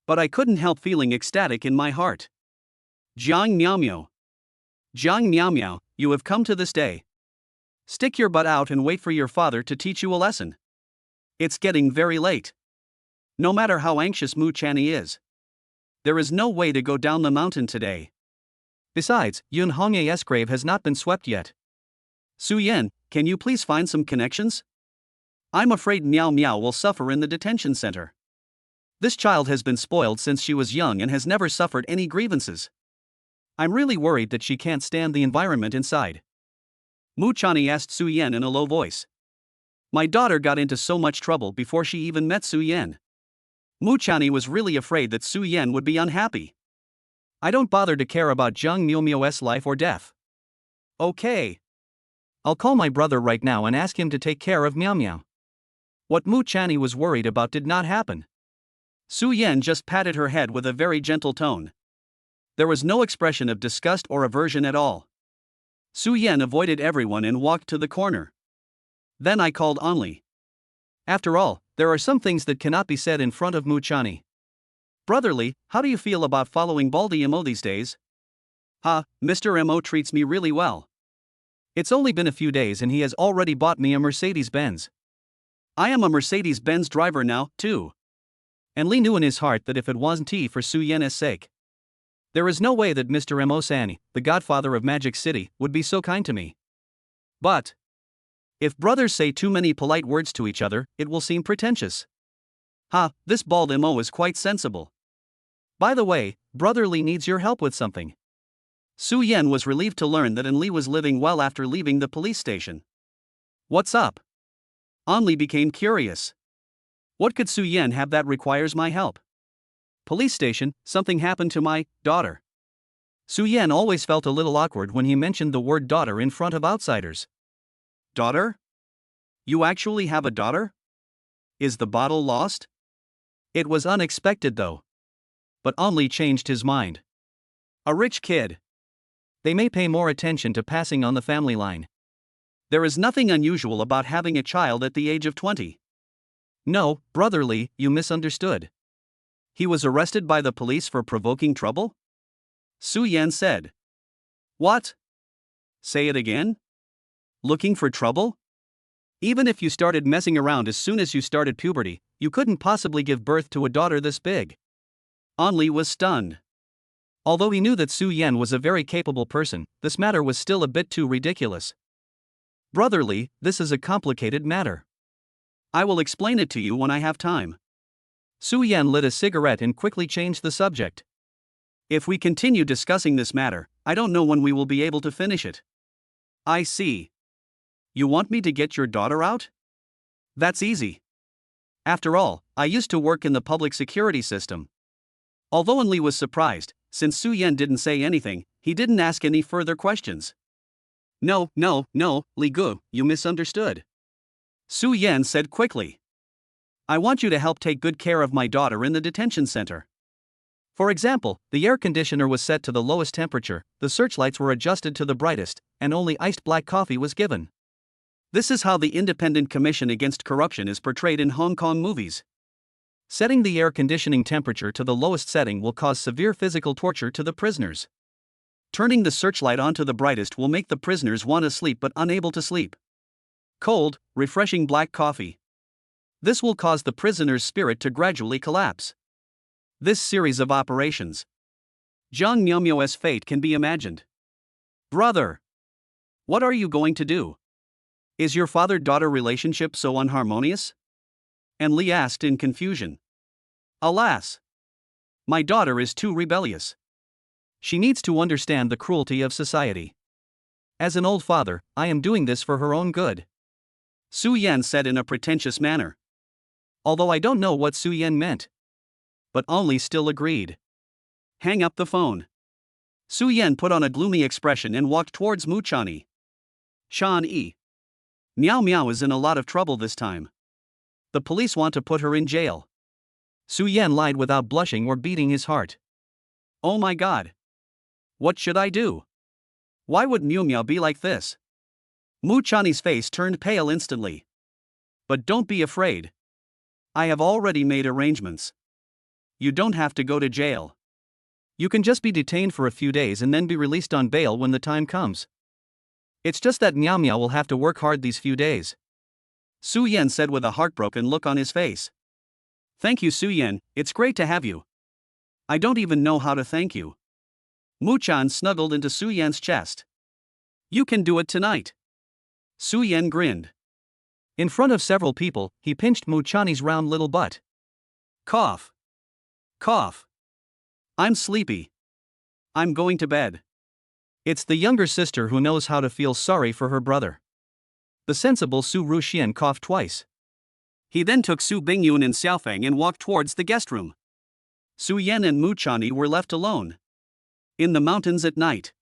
But I couldn't help feeling ecstatic in my heart. Jiang Miaomia. Jiang Miaomia, you have come to this day. Stick your butt out and wait for your father to teach you a lesson. It's getting very late. No matter how anxious Mu Chani is, there is no way to go down the mountain today. Besides, Yun Hongye's grave has not been swept yet. Su Yan, can you please find some connections? I'm afraid Miao Miao will suffer in the detention center. This child has been spoiled since she was young and has never suffered any grievances. I'm really worried that she can't stand the environment inside. Mu Chani asked Su Yan in a low voice. My daughter got into so much trouble before she even met Su Yan. Mu Chani was really afraid that Su Yan would be unhappy. I don't bother to care about Jiang Miaomio's life or death. Okay. I'll call my brother right now and ask him to take care of Miao Miao. What Mu Chani was worried about did not happen. Su Yan just patted her head with a very gentle tone. There was no expression of disgust or aversion at all. Su Yan avoided everyone and walked to the corner. Then I called Only. After all, there are some things that cannot be said in front of Mu Chani. Brotherly, how do you feel about following Baldy Mo these days? Mr. Mo treats me really well. It's only been a few days and he has already bought me a Mercedes-Benz. I am a Mercedes-Benz driver now, too. And Li knew in his heart that if it wasn't for Su Yan's sake, there is no way that Mr. Mo Sani, the godfather of Magic City, would be so kind to me. But if brothers say too many polite words to each other, it will seem pretentious. This bald Mo is quite sensible. By the way, Brother Li needs your help with something. Su Yan was relieved to learn that Li was living well after leaving the police station. What's up? Li became curious. What could Su Yan have that requires my help? Police station, something happened to my daughter. Su Yan always felt a little awkward when he mentioned the word daughter in front of outsiders. Daughter? You actually have a daughter? Is the bottle lost? It was unexpected though. But Only changed his mind. A rich kid. They may pay more attention to passing on the family line. There is nothing unusual about having a child at the age of 20. No, Brother Li, you misunderstood. He was arrested by the police for provoking trouble? Su Yan said. What? Say it again? Looking for trouble? Even if you started messing around as soon as you started puberty, you couldn't possibly give birth to a daughter this big. Only was stunned. Although he knew that Su Yan was a very capable person, this matter was still a bit too ridiculous. Brother Li, this is a complicated matter. I will explain it to you when I have time. Su Yan lit a cigarette and quickly changed the subject. If we continue discussing this matter, I don't know when we will be able to finish it. I see. You want me to get your daughter out? That's easy. After all, I used to work in the public security system. Although Li was surprised, since Su Yan didn't say anything, he didn't ask any further questions. No, Li Gu, you misunderstood. Su Yan said quickly. I want you to help take good care of my daughter in the detention center. For example, the air conditioner was set to the lowest temperature, the searchlights were adjusted to the brightest, and only iced black coffee was given. This is how the Independent Commission Against Corruption is portrayed in Hong Kong movies. Setting the air conditioning temperature to the lowest setting will cause severe physical torture to the prisoners. Turning the searchlight onto the brightest will make the prisoners want to sleep but unable to sleep. Cold, refreshing black coffee. This will cause the prisoner's spirit to gradually collapse. This series of operations. Jiang Miaomio's fate can be imagined. Brother! What are you going to do? Is your father-daughter relationship so unharmonious? And Li asked in confusion. Alas! My daughter is too rebellious. She needs to understand the cruelty of society. As an old father, I am doing this for her own good. Su Yan said in a pretentious manner. Although I don't know what Su Yan meant. But Only still agreed. Hang up the phone. Su Yan put on a gloomy expression and walked towards Mu Chani. Shan-yi. Meow Meow is in a lot of trouble this time. The police want to put her in jail. Su Yan lied without blushing or beating his heart. Oh my god. What should I do? Why would Meow Meow be like this? Mu Chani's face turned pale instantly. But don't be afraid. I have already made arrangements. You don't have to go to jail. You can just be detained for a few days and then be released on bail when the time comes. It's just that Meow Meow will have to work hard these few days. Su Yan said with a heartbroken look on his face. Thank you, Su Yan, it's great to have you. I don't even know how to thank you. Mu Chan snuggled into Su Yan's chest. You can do it tonight. Su Yan grinned. In front of several people, he pinched Mu Chani's round little butt. Cough. Cough. I'm sleepy. I'm going to bed. It's the younger sister who knows how to feel sorry for her brother. The sensible Su Ruxian coughed twice. He then took Su Bingyun and Xiaofeng and walked towards the guest room. Su Yan and Mu Chani were left alone. In the mountains at night.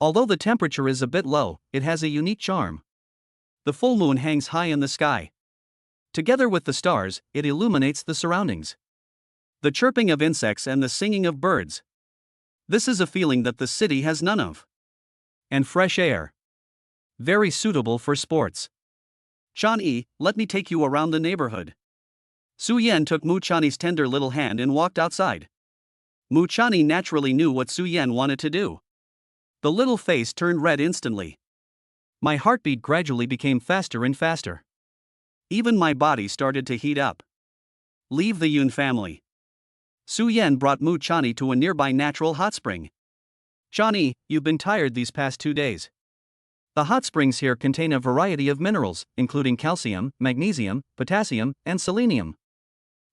Although the temperature is a bit low, it has a unique charm. The full moon hangs high in the sky. Together with the stars, it illuminates the surroundings. The chirping of insects and the singing of birds. This is a feeling that the city has none of. And fresh air. Very suitable for sports. Shan-yi, let me take you around the neighborhood. Su Yan took Mu Chani's tender little hand and walked outside. Mu Chani naturally knew what Su Yan wanted to do. The little face turned red instantly. My heartbeat gradually became faster and faster. Even my body started to heat up. Leave the Yun family. Su Yan brought Mu Chani to a nearby natural hot spring. Chani, you've been tired these past 2 days. The hot springs here contain a variety of minerals, including calcium, magnesium, potassium, and selenium.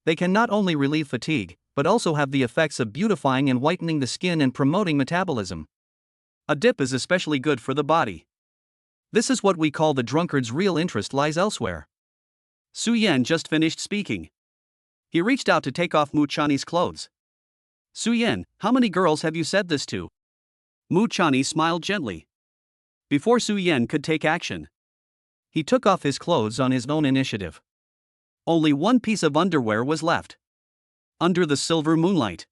They can not only relieve fatigue, but also have the effects of beautifying and whitening the skin and promoting metabolism. A dip is especially good for the body. This is what we call the drunkard's real interest lies elsewhere. Su Yan just finished speaking. He reached out to take off Mu Chani's clothes. Su Yan, how many girls have you said this to? Mu Chani smiled gently. Before Su Yan could take action, he took off his clothes on his own initiative. Only one piece of underwear was left. Under the silver moonlight,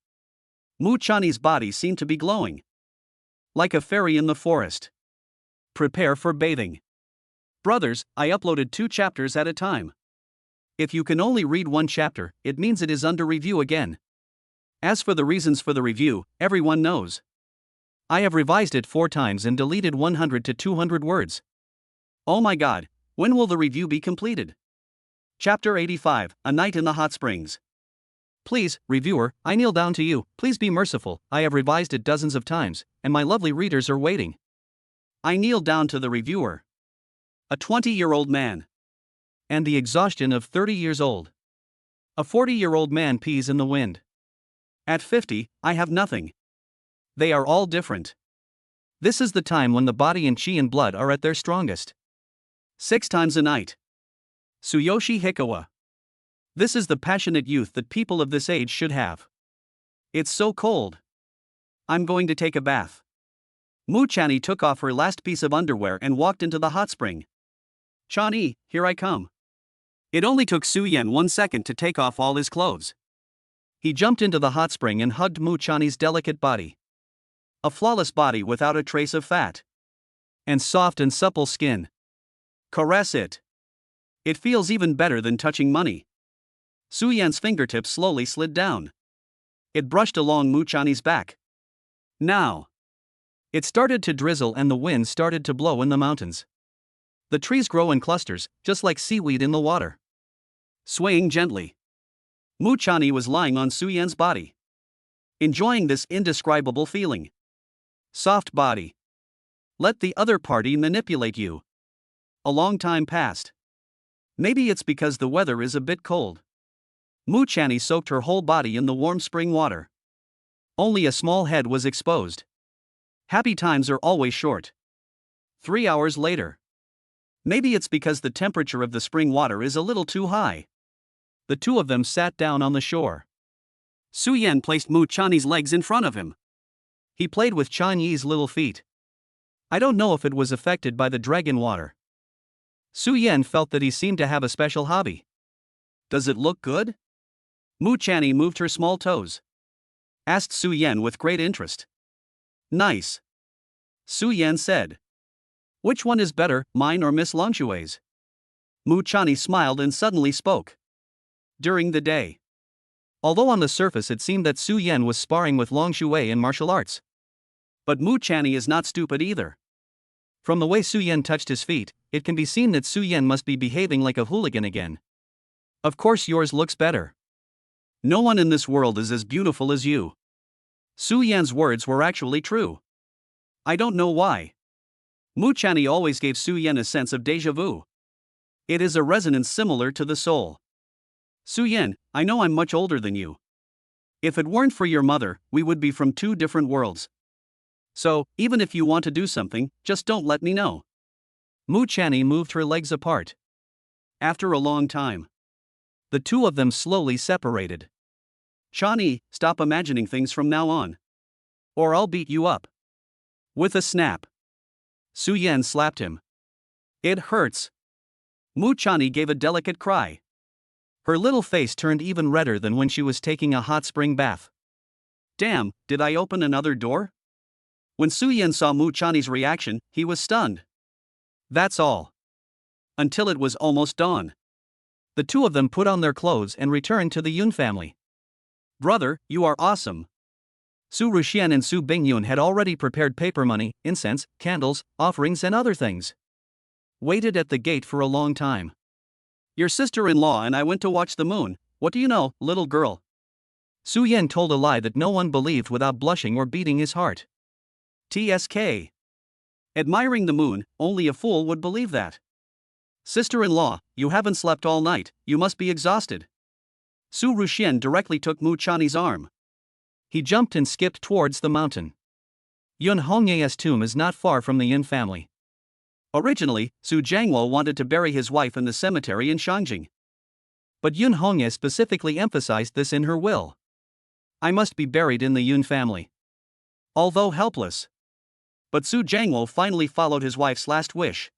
Mu Chani's body seemed to be glowing. Like a fairy in the forest. Prepare for bathing. Brothers, I uploaded 2 chapters at a time. If you can only read 1 chapter, it means it is under review again. As for the reasons for the review, everyone knows. I have revised it 4 times and deleted 100 to 200 words. Oh my god, when will the review be completed? Chapter 85, A Night in the Hot Springs. Please, reviewer, I kneel down to you, please be merciful, I have revised it dozens of times, and my lovely readers are waiting. I kneel down to the reviewer. A 20-year-old man. And the exhaustion of 30 years old. A 40-year-old man pees in the wind. At 50, I have nothing. They are all different. This is the time when the body and chi and blood are at their strongest. 6 times a night. Tsuyoshi Hikawa. This is the passionate youth that people of this age should have. It's so cold. I'm going to take a bath. Mu Chani took off her last piece of underwear and walked into the hot spring. Chani, here I come. It only took Su Yan 1 second to take off all his clothes. He jumped into the hot spring and hugged Mu Chani's delicate body. A flawless body without a trace of fat. And soft and supple skin. Caress it. It feels even better than touching money. Su Yan's fingertips slowly slid down. It brushed along Mu Chani's back. Now. It started to drizzle and the wind started to blow in the mountains. The trees grow in clusters, just like seaweed in the water. Swaying gently, Mu Chani was lying on Su Yan's body, enjoying this indescribable feeling. Soft body. Let the other party manipulate you. A long time passed. Maybe it's because the weather is a bit cold. Mu Chani soaked her whole body in the warm spring water. Only a small head was exposed. Happy times are always short. 3 hours later. Maybe it's because the temperature of the spring water is a little too high. The two of them sat down on the shore. Su Yan placed Mu Chani's legs in front of him. He played with Chan Yi's little feet. I don't know if it was affected by the dragon water. Su Yan felt that he seemed to have a special hobby. Does it look good? Mu Chani moved her small toes. Asked Su Yan with great interest. Nice. Su Yan said. Which one is better, mine or Miss Longshue's? Mu Chani smiled and suddenly spoke. During the day. Although on the surface it seemed that Su Yan was sparring with Longshue in martial arts. But Mu Chani is not stupid either. From the way Su Yan touched his feet, it can be seen that Su Yan must be behaving like a hooligan again. Of course yours looks better. No one in this world is as beautiful as you. Su Yan's words were actually true. I don't know why. Mu Chani always gave Su Yan a sense of déjà vu. It is a resonance similar to the soul. Su Yan, I know I'm much older than you. If it weren't for your mother, we would be from two different worlds. So, even if you want to do something, just don't let me know. Mu Chani moved her legs apart. After a long time, the two of them slowly separated. Chani, stop imagining things from now on. Or I'll beat you up. With a snap. Su Yan slapped him. It hurts. Mu Chani gave a delicate cry. Her little face turned even redder than when she was taking a hot spring bath. Damn, did I open another door? When Su Yan saw Mu Chani's reaction, he was stunned. That's all. Until it was almost dawn. The two of them put on their clothes and returned to the Yun family. Brother, you are awesome. Su Ruxian and Su Bingyun had already prepared paper money, incense, candles, offerings and other things. Waited at the gate for a long time. Your sister-in-law and I went to watch the moon. What do you know, little girl? Su Yan told a lie that no one believed without blushing or beating his heart. TSK. Admiring the moon, only a fool would believe that. Sister-in-law, you haven't slept all night, you must be exhausted. Su Ruxian directly took Mu Chani's arm. He jumped and skipped towards the mountain. Yun Hongye's tomb is not far from the Yun family. Originally, Su Jiangwo wanted to bury his wife in the cemetery in Shangjing. But Yun Hongye specifically emphasized this in her will. I must be buried in the Yun family. Although helpless. But Su Jiangwo finally followed his wife's last wish.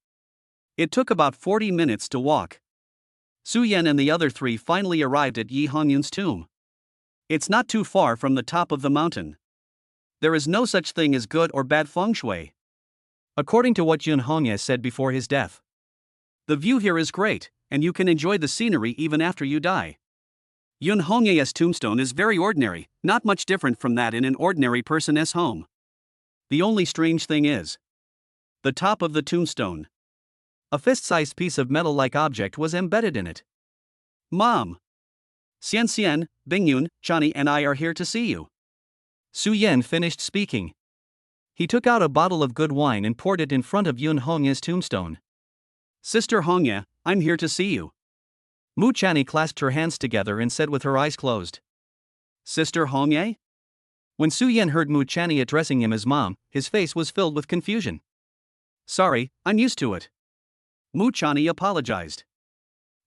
It took about 40 minutes to walk. Su Yan and the other three finally arrived at Yi Hongyun's tomb. It's not too far from the top of the mountain. There is no such thing as good or bad feng shui. According to what Yun Hongye said before his death. The view here is great, and you can enjoy the scenery even after you die. Yun Hongye's tombstone is very ordinary, not much different from that in an ordinary person's home. The only strange thing is the top of the tombstone. A fist-sized piece of metal-like object was embedded in it. Mom! Xian Xian, Bingyun, Chani and I are here to see you. Su Yan finished speaking. He took out a bottle of good wine and poured it in front of Yun Hongye's tombstone. Sister Hongye, I'm here to see you. Mu Chani clasped her hands together and said with her eyes closed. Sister Hongye? When Su Yan heard Mu Chani addressing him as mom, his face was filled with confusion. Sorry, I'm used to it. Mu Chani apologized.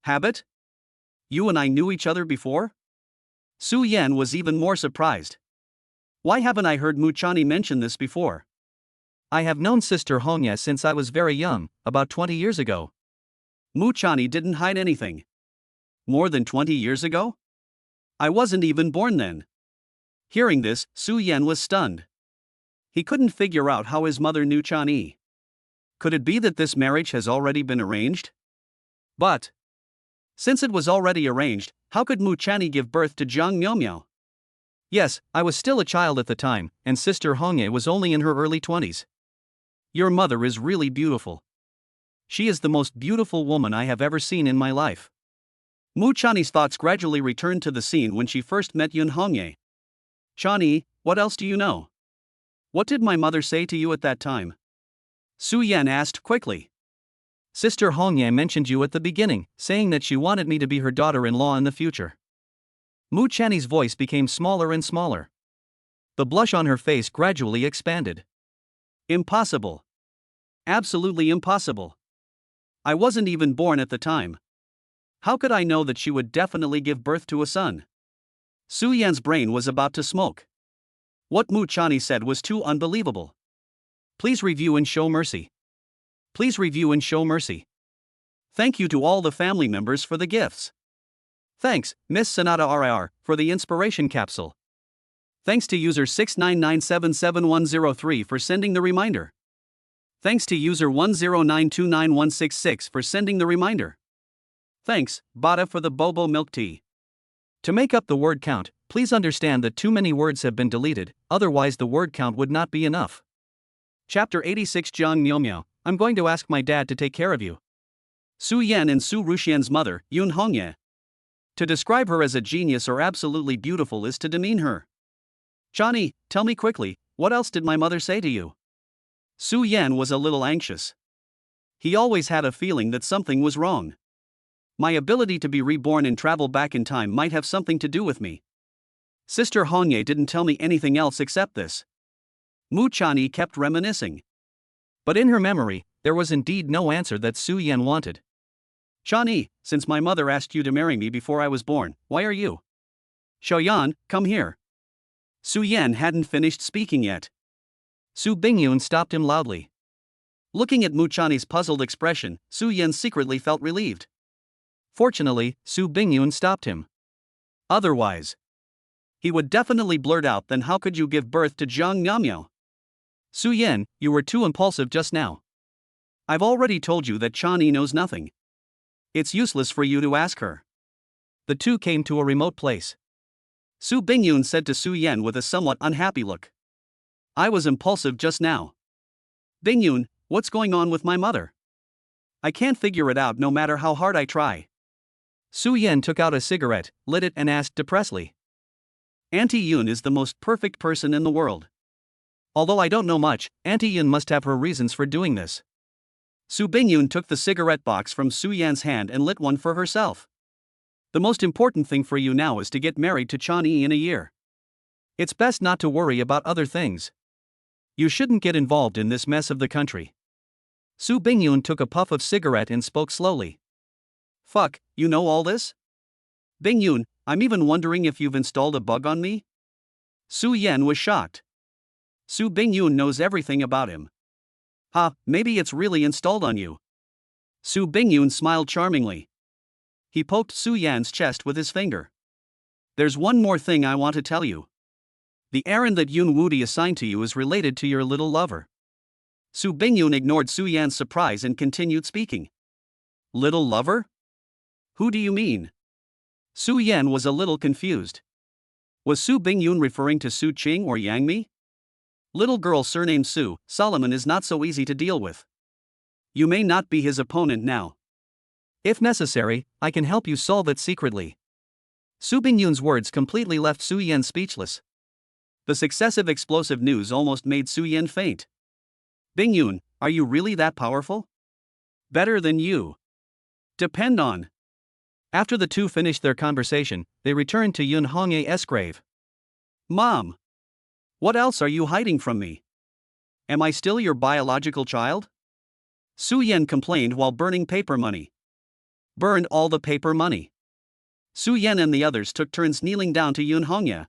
Habit? You and I knew each other before? Su Yan was even more surprised. Why haven't I heard Mu Chani mention this before? I have known Sister Hongye since I was very young, about 20 years ago. Mu Chani didn't hide anything. More than 20 years ago? I wasn't even born then. Hearing this, Su Yan was stunned. He couldn't figure out how his mother knew Chani. Could it be that this marriage has already been arranged? But since it was already arranged, how could Mu Chani give birth to Jiang Miaomiao? Yes, I was still a child at the time, and Sister Hongye was only in her early 20s. Your mother is really beautiful. She is the most beautiful woman I have ever seen in my life. Mu Chani's thoughts gradually returned to the scene when she first met Yun Hongye. Chani, what else do you know? What did my mother say to you at that time? Su Yan asked quickly. Sister Hongye mentioned you at the beginning, saying that she wanted me to be her daughter-in-law in the future. Mu Chani's voice became smaller and smaller. The blush on her face gradually expanded. Impossible. Absolutely impossible. I wasn't even born at the time. How could I know that she would definitely give birth to a son? Su Yan's brain was about to smoke. What Mu Chani said was too unbelievable. Please review and show mercy. Please review and show mercy. Thank you to all the family members for the gifts. Thanks, Miss Sonata RIR, for the inspiration capsule. Thanks to user 699777103 for sending the reminder. Thanks to user 109299166 for sending the reminder. Thanks, Bada, for the bobo milk tea. To make up the word count, please understand that too many words have been deleted, otherwise the word count would not be enough. Chapter 86 Jiang Miao, I'm going to ask my dad to take care of you. Su Yan and Su Ruxian's mother, Yun Hongye. To describe her as a genius or absolutely beautiful is to demean her. Chani, tell me quickly, what else did my mother say to you? Su Yan was a little anxious. He always had a feeling that something was wrong. My ability to be reborn and travel back in time might have something to do with me. Sister Hongye didn't tell me anything else except this. Mu Chani kept reminiscing. But in her memory, there was indeed no answer that Su Yan wanted. Chani, since my mother asked you to marry me before I was born, why are you? Xiaoyan, come here. Su Yan hadn't finished speaking yet. Su Bingyun stopped him loudly. Looking at Mu Chani's puzzled expression, Su Yan secretly felt relieved. Fortunately, Su Bingyun stopped him. Otherwise, he would definitely blurt out, then how could you give birth to Jiang Miao? Su Yan, you were too impulsive just now. I've already told you that Chani knows nothing. It's useless for you to ask her. The two came to a remote place. Su Bingyun said to Su Yan with a somewhat unhappy look. I was impulsive just now. Bingyun, what's going on with my mother? I can't figure it out no matter how hard I try. Su Yan took out a cigarette, lit it and asked depressedly. Auntie Yun is the most perfect person in the world. Although I don't know much, Auntie Yun must have her reasons for doing this. Su Bingyun took the cigarette box from Su Yan's hand and lit one for herself. The most important thing for you now is to get married to Chani in a year. It's best not to worry about other things. You shouldn't get involved in this mess of the country. Su Bingyun took a puff of cigarette and spoke slowly. Fuck, you know all this? Bingyun, I'm even wondering if you've installed a bug on me? Su Yan was shocked. Su Bingyun knows everything about him. Maybe it's really installed on you. Su Bingyun smiled charmingly. He poked Su Yan's chest with his finger. There's one more thing I want to tell you. The errand that Yun Wudi assigned to you is related to your little lover. Su Bingyun ignored Su Yan's surprise and continued speaking. Little lover? Who do you mean? Su Yan was a little confused. Was Su Bingyun referring to Su Qing or Yang Mi? Little girl surnamed Su, Solomon is not so easy to deal with. You may not be his opponent now. If necessary, I can help you solve it secretly. Su Bingyun's words completely left Su Yan speechless. The successive explosive news almost made Su Yan faint. Bingyun, are you really that powerful? Better than you depend on. After the two finished their conversation, they returned to Yun Hongye's grave. Mom! What else are you hiding from me? Am I still your biological child? Su Yan complained while burning paper money. Burned all the paper money. Su Yan and the others took turns kneeling down to Yun Hongye.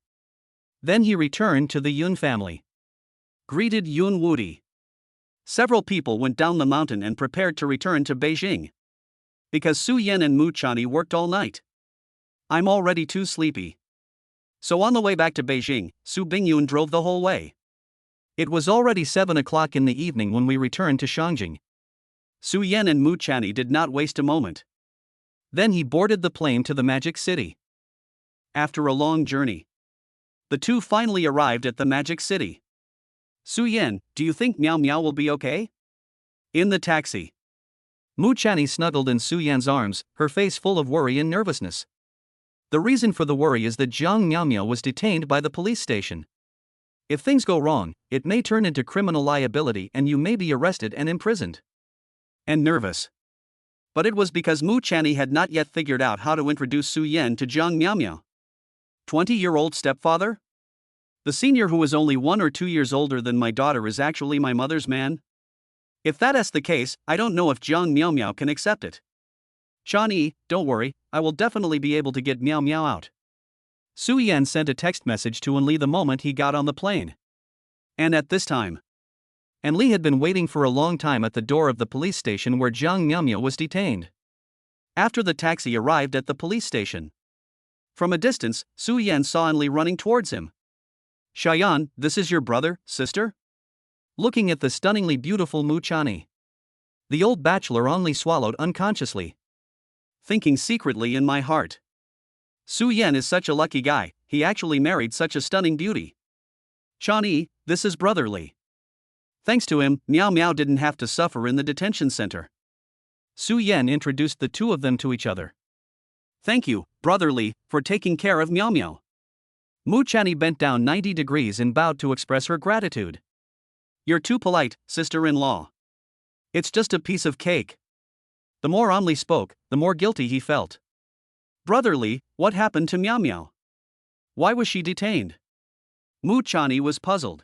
Then he returned to the Yun family. Greeted Yun Wudi. Several people went down the mountain and prepared to return to Beijing. Because Su Yan and Mu Chani worked all night. I'm already too sleepy. So on the way back to Beijing, Su Bingyun drove the whole way. It was already 7 o'clock in the evening when we returned to Shangjing. Su Yan and Mu Chani did not waste a moment. Then he boarded the plane to the Magic City. After a long journey, the two finally arrived at the Magic City. Su Yan, do you think Miao Miao will be okay? In the taxi. Mu Chani snuggled in Su Yan's arms, her face full of worry and nervousness. The reason for the worry is that Jiang Miao was detained by the police station. If things go wrong, it may turn into criminal liability and you may be arrested and imprisoned. And nervous. But it was because Mu Chani had not yet figured out how to introduce Su Yan to Jiang Miao. 20-year-old stepfather? The senior who is only 1 or 2 years older than my daughter is actually my mother's man? If that's the case, I don't know if Jiang Miao Miao can accept it. Shawnee, don't worry, I will definitely be able to get Miao Miao out. Su Yan sent a text message to Enli the moment he got on the plane. And at this time, Enli had been waiting for a long time at the door of the police station where Jiang Miaomia was detained. After the taxi arrived at the police station, from a distance, Su Yan saw Enli running towards him. Shayan, this is your brother, sister? Looking at the stunningly beautiful Mu Chani, the old bachelor only swallowed unconsciously, thinking secretly in my heart, Su Yan is such a lucky guy, he actually married such a stunning beauty. Shawnee, this is brotherly. Thanks to him, Miao Miao didn't have to suffer in the detention center. Su Yan introduced the two of them to each other. Thank you, brotherly, for taking care of Miao Miao. Mu Chani bent down 90 degrees and bowed to express her gratitude. You're too polite, sister-in-law. It's just a piece of cake. The more Onli spoke, the more guilty he felt. Brotherly, what happened to Miao Miao? Why was she detained? Mu Chani was puzzled.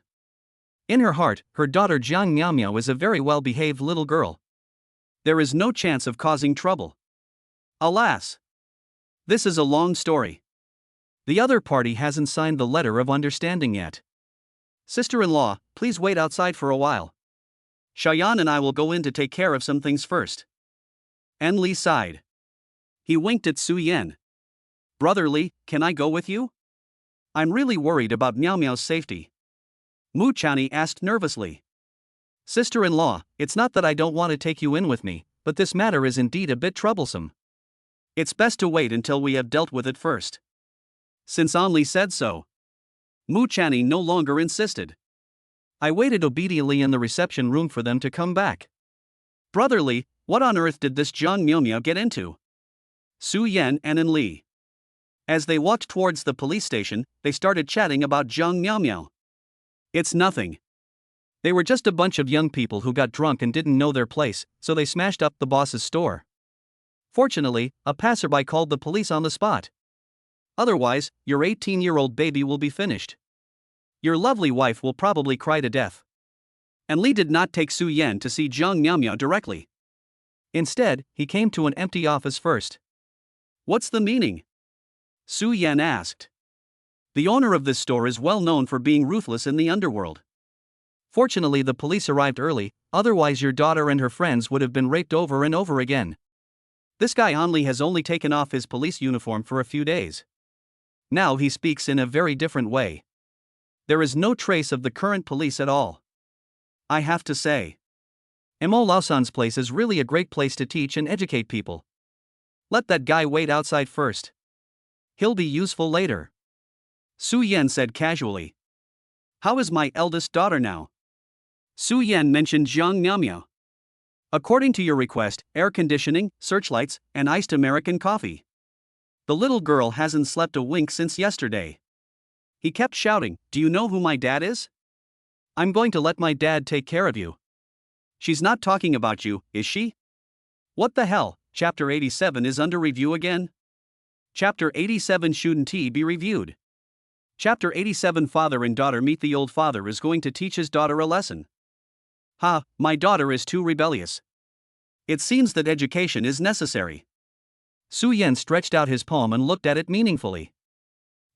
In her heart, her daughter Jiang Miaomia is a very well-behaved little girl. There is no chance of causing trouble. Alas! This is a long story. The other party hasn't signed the letter of understanding yet. Sister-in-law, please wait outside for a while. Shayan and I will go in to take care of some things first. Enli sighed. He winked at Su Yan. Brotherly, can I go with you? I'm really worried about Miao Miao's safety. Mu Chani asked nervously. Sister-in-law, it's not that I don't want to take you in with me, but this matter is indeed a bit troublesome. It's best to wait until we have dealt with it first. Since Onli said so, Mu Chani no longer insisted. I waited obediently in the reception room for them to come back. Brotherly, what on earth did this Jiang Miaomia get into? Su Yan and Enli. As they walked towards the police station, they started chatting about Jiang Miaomia. It's nothing. They were just a bunch of young people who got drunk and didn't know their place, so they smashed up the boss's store. Fortunately, a passerby called the police on the spot. Otherwise, your 18-year-old baby will be finished. Your lovely wife will probably cry to death. Enli did not take Su Yan to see Jiang Miaomia directly. Instead, he came to an empty office first. What's the meaning? Su Yan asked. The owner of this store is well known for being ruthless in the underworld. Fortunately, the police arrived early, otherwise your daughter and her friends would have been raped over and over again. This guy Onli has only taken off his police uniform for a few days. Now he speaks in a very different way. There is no trace of the current police at all. I have to say, Mo Laosan's place is really a great place to teach and educate people. Let that guy wait outside first. He'll be useful later. Su Yan said casually. How is my eldest daughter now? Su Yan mentioned Jiang Miaomia. According to your request, air conditioning, searchlights, and iced American coffee. The little girl hasn't slept a wink since yesterday. He kept shouting, do you know who my dad is? I'm going to let my dad take care of you. She's not talking about you, is she? What the hell, Chapter 87 is under review again? Chapter 87 shouldn't he be reviewed? Chapter 87 Father and daughter meet. The old father is going to teach his daughter a lesson. Ha, my daughter is too rebellious. It seems that education is necessary. Su Yan stretched out his palm and looked at it meaningfully.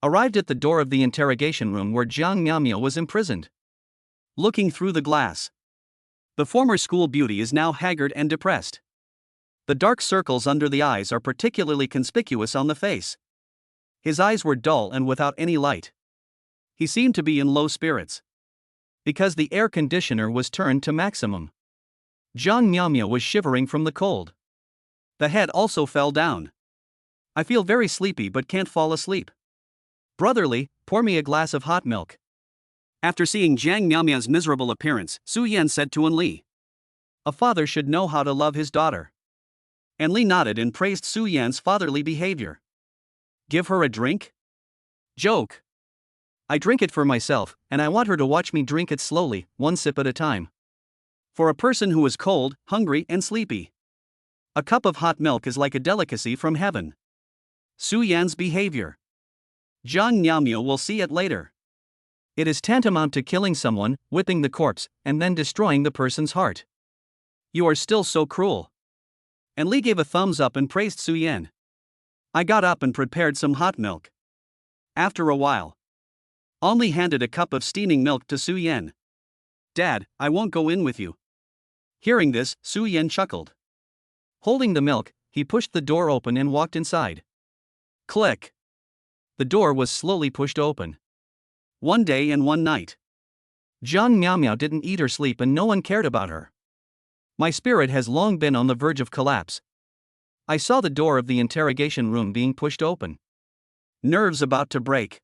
Arrived at the door of the interrogation room where Jiang Miaomia was imprisoned. Looking through the glass, the former school beauty is now haggard and depressed. The dark circles under the eyes are particularly conspicuous on the face. His eyes were dull and without any light. He seemed to be in low spirits, because the air conditioner was turned to maximum. Jiang Miaomia was shivering from the cold. The head also fell down. I feel very sleepy but can't fall asleep. Brotherly, pour me a glass of hot milk. After seeing Jiang Miaomia's miserable appearance, Su Yan said to Enli. A father should know how to love his daughter. Enli nodded and praised Su Yan's fatherly behavior. Give her a drink? Joke. I drink it for myself, and I want her to watch me drink it slowly, one sip at a time. For a person who is cold, hungry, and sleepy, a cup of hot milk is like a delicacy from heaven. Su Yan's behavior. Jiang Miaomia will see it later. It is tantamount to killing someone, whipping the corpse, and then destroying the person's heart. You are still so cruel. And Li gave a thumbs up and praised Su Yan. I got up and prepared some hot milk. After a while, Li handed a cup of steaming milk to Su Yan. Dad, I won't go in with you. Hearing this, Su Yan chuckled. Holding the milk, he pushed the door open and walked inside. Click. The door was slowly pushed open. One day and one night. Jiang Miao didn't eat or sleep and no one cared about her. My spirit has long been on the verge of collapse. I saw the door of the interrogation room being pushed open. Nerves about to break.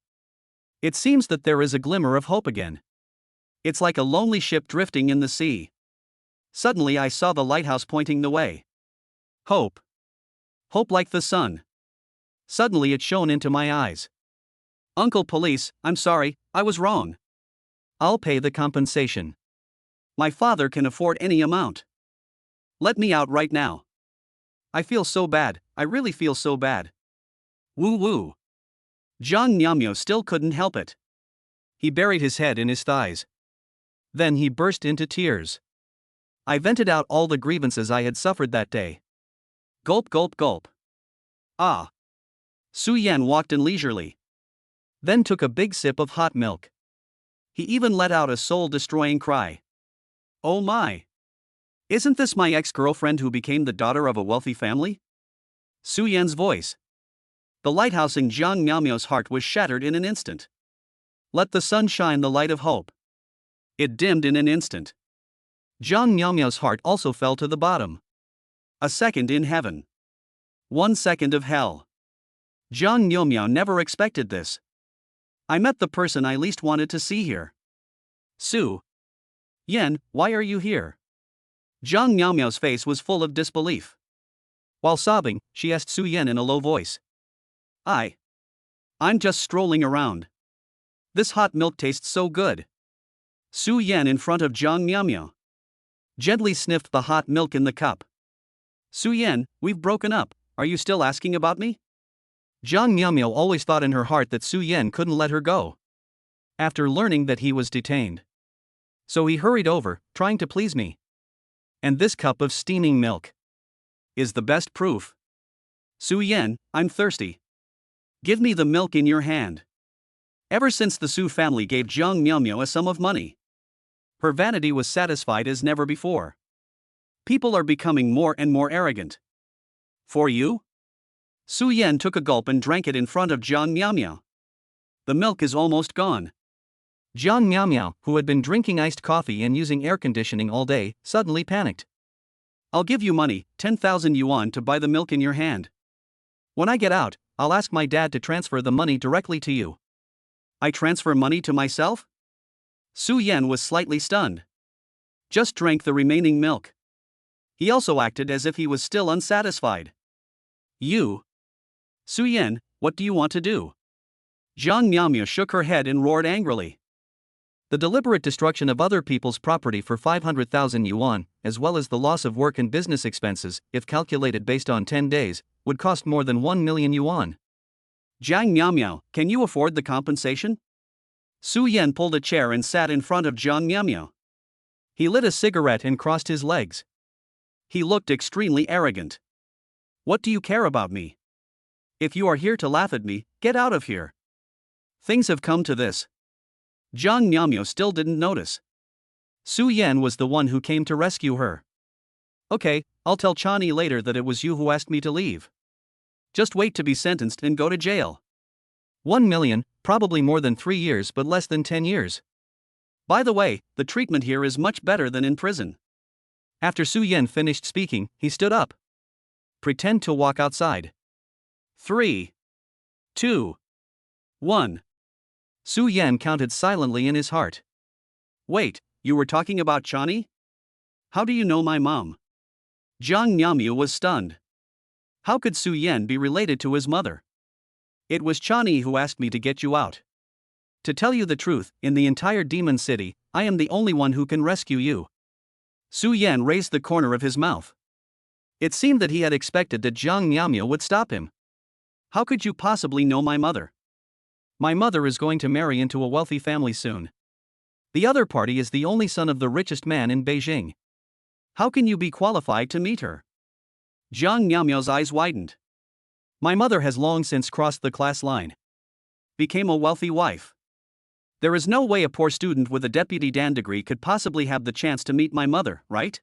It seems that there is a glimmer of hope again. It's like a lonely ship drifting in the sea. Suddenly I saw the lighthouse pointing the way. Hope. Hope like the sun. Suddenly it shone into my eyes. Uncle Police, I'm sorry, I was wrong. I'll pay the compensation. My father can afford any amount. Let me out right now. I feel so bad, I really feel so bad. Woo woo. Jiang Miao still couldn't help it. He buried his head in his thighs. Then he burst into tears. I vented out all the grievances I had suffered that day. Gulp gulp gulp. Ah. Su Yan walked in leisurely. Then took a big sip of hot milk. He even let out a soul-destroying cry. Oh my! Isn't this my ex-girlfriend who became the daughter of a wealthy family? Su Yan's voice. The lighthouse in Jiang Miao's heart was shattered in an instant. Let the sun shine the light of hope. It dimmed in an instant. Jiang Miao's heart also fell to the bottom. A second in heaven. 1 second of hell. Jiang Miao never expected this. I met the person I least wanted to see here. Su Yan, why are you here? Jiang Miao's face was full of disbelief. While sobbing, she asked Su Yan in a low voice. I'm just strolling around. This hot milk tastes so good. Su Yan in front of Jiang Miao gently sniffed the hot milk in the cup. Su Yan, we've broken up, are you still asking about me? Jiang Miao always thought in her heart that Su Yan couldn't let her go. After learning that he was detained. So he hurried over, trying to please me. And this cup of steaming milk is the best proof. Su Yan, I'm thirsty. Give me the milk in your hand. Ever since the Su family gave Jiang Miao a sum of money, her vanity was satisfied as never before. People are becoming more and more arrogant. For you? Su Yan took a gulp and drank it in front of Jiang Miao. The milk is almost gone. Jiang Miao, who had been drinking iced coffee and using air conditioning all day, suddenly panicked. I'll give you money, 10,000 yuan to buy the milk in your hand. When I get out, I'll ask my dad to transfer the money directly to you. I transfer money to myself? Su Yan was slightly stunned. Just drank the remaining milk. He also acted as if he was still unsatisfied. You? Su Yan, what do you want to do? Jiang Miao shook her head and roared angrily. The deliberate destruction of other people's property for 500,000 yuan, as well as the loss of work and business expenses, if calculated based on 10 days, would cost more than 1 million yuan. Jiang Miao, can you afford the compensation? Su Yan pulled a chair and sat in front of Jiang Miao. He lit a cigarette and crossed his legs. He looked extremely arrogant. What do you care about me? If you are here to laugh at me, get out of here. Things have come to this. Jiang Miao still didn't notice. Su Yan was the one who came to rescue her. Okay, I'll tell Chani later that it was you who asked me to leave. Just wait to be sentenced and go to jail. 1 million, probably more than 3 years but less than 10 years. By the way, the treatment here is much better than in prison. After Su Yan finished speaking, he stood up. Pretend to walk outside. 3, 2, 1. Su Yan counted silently in his heart. Wait, you were talking about Chani? How do you know my mom? Jiang Miao was stunned. How could Su Yan be related to his mother? It was Chani who asked me to get you out. To tell you the truth, in the entire Demon City, I am the only one who can rescue you. Su Yan raised the corner of his mouth. It seemed that he had expected that Jiang Miao would stop him. How could you possibly know my mother? My mother is going to marry into a wealthy family soon. The other party is the only son of the richest man in Beijing. How can you be qualified to meet her? Jiang Miaomiao's eyes widened. My mother has long since crossed the class line. Became a wealthy wife. There is no way a poor student with a Deputy Dan degree could possibly have the chance to meet my mother, right?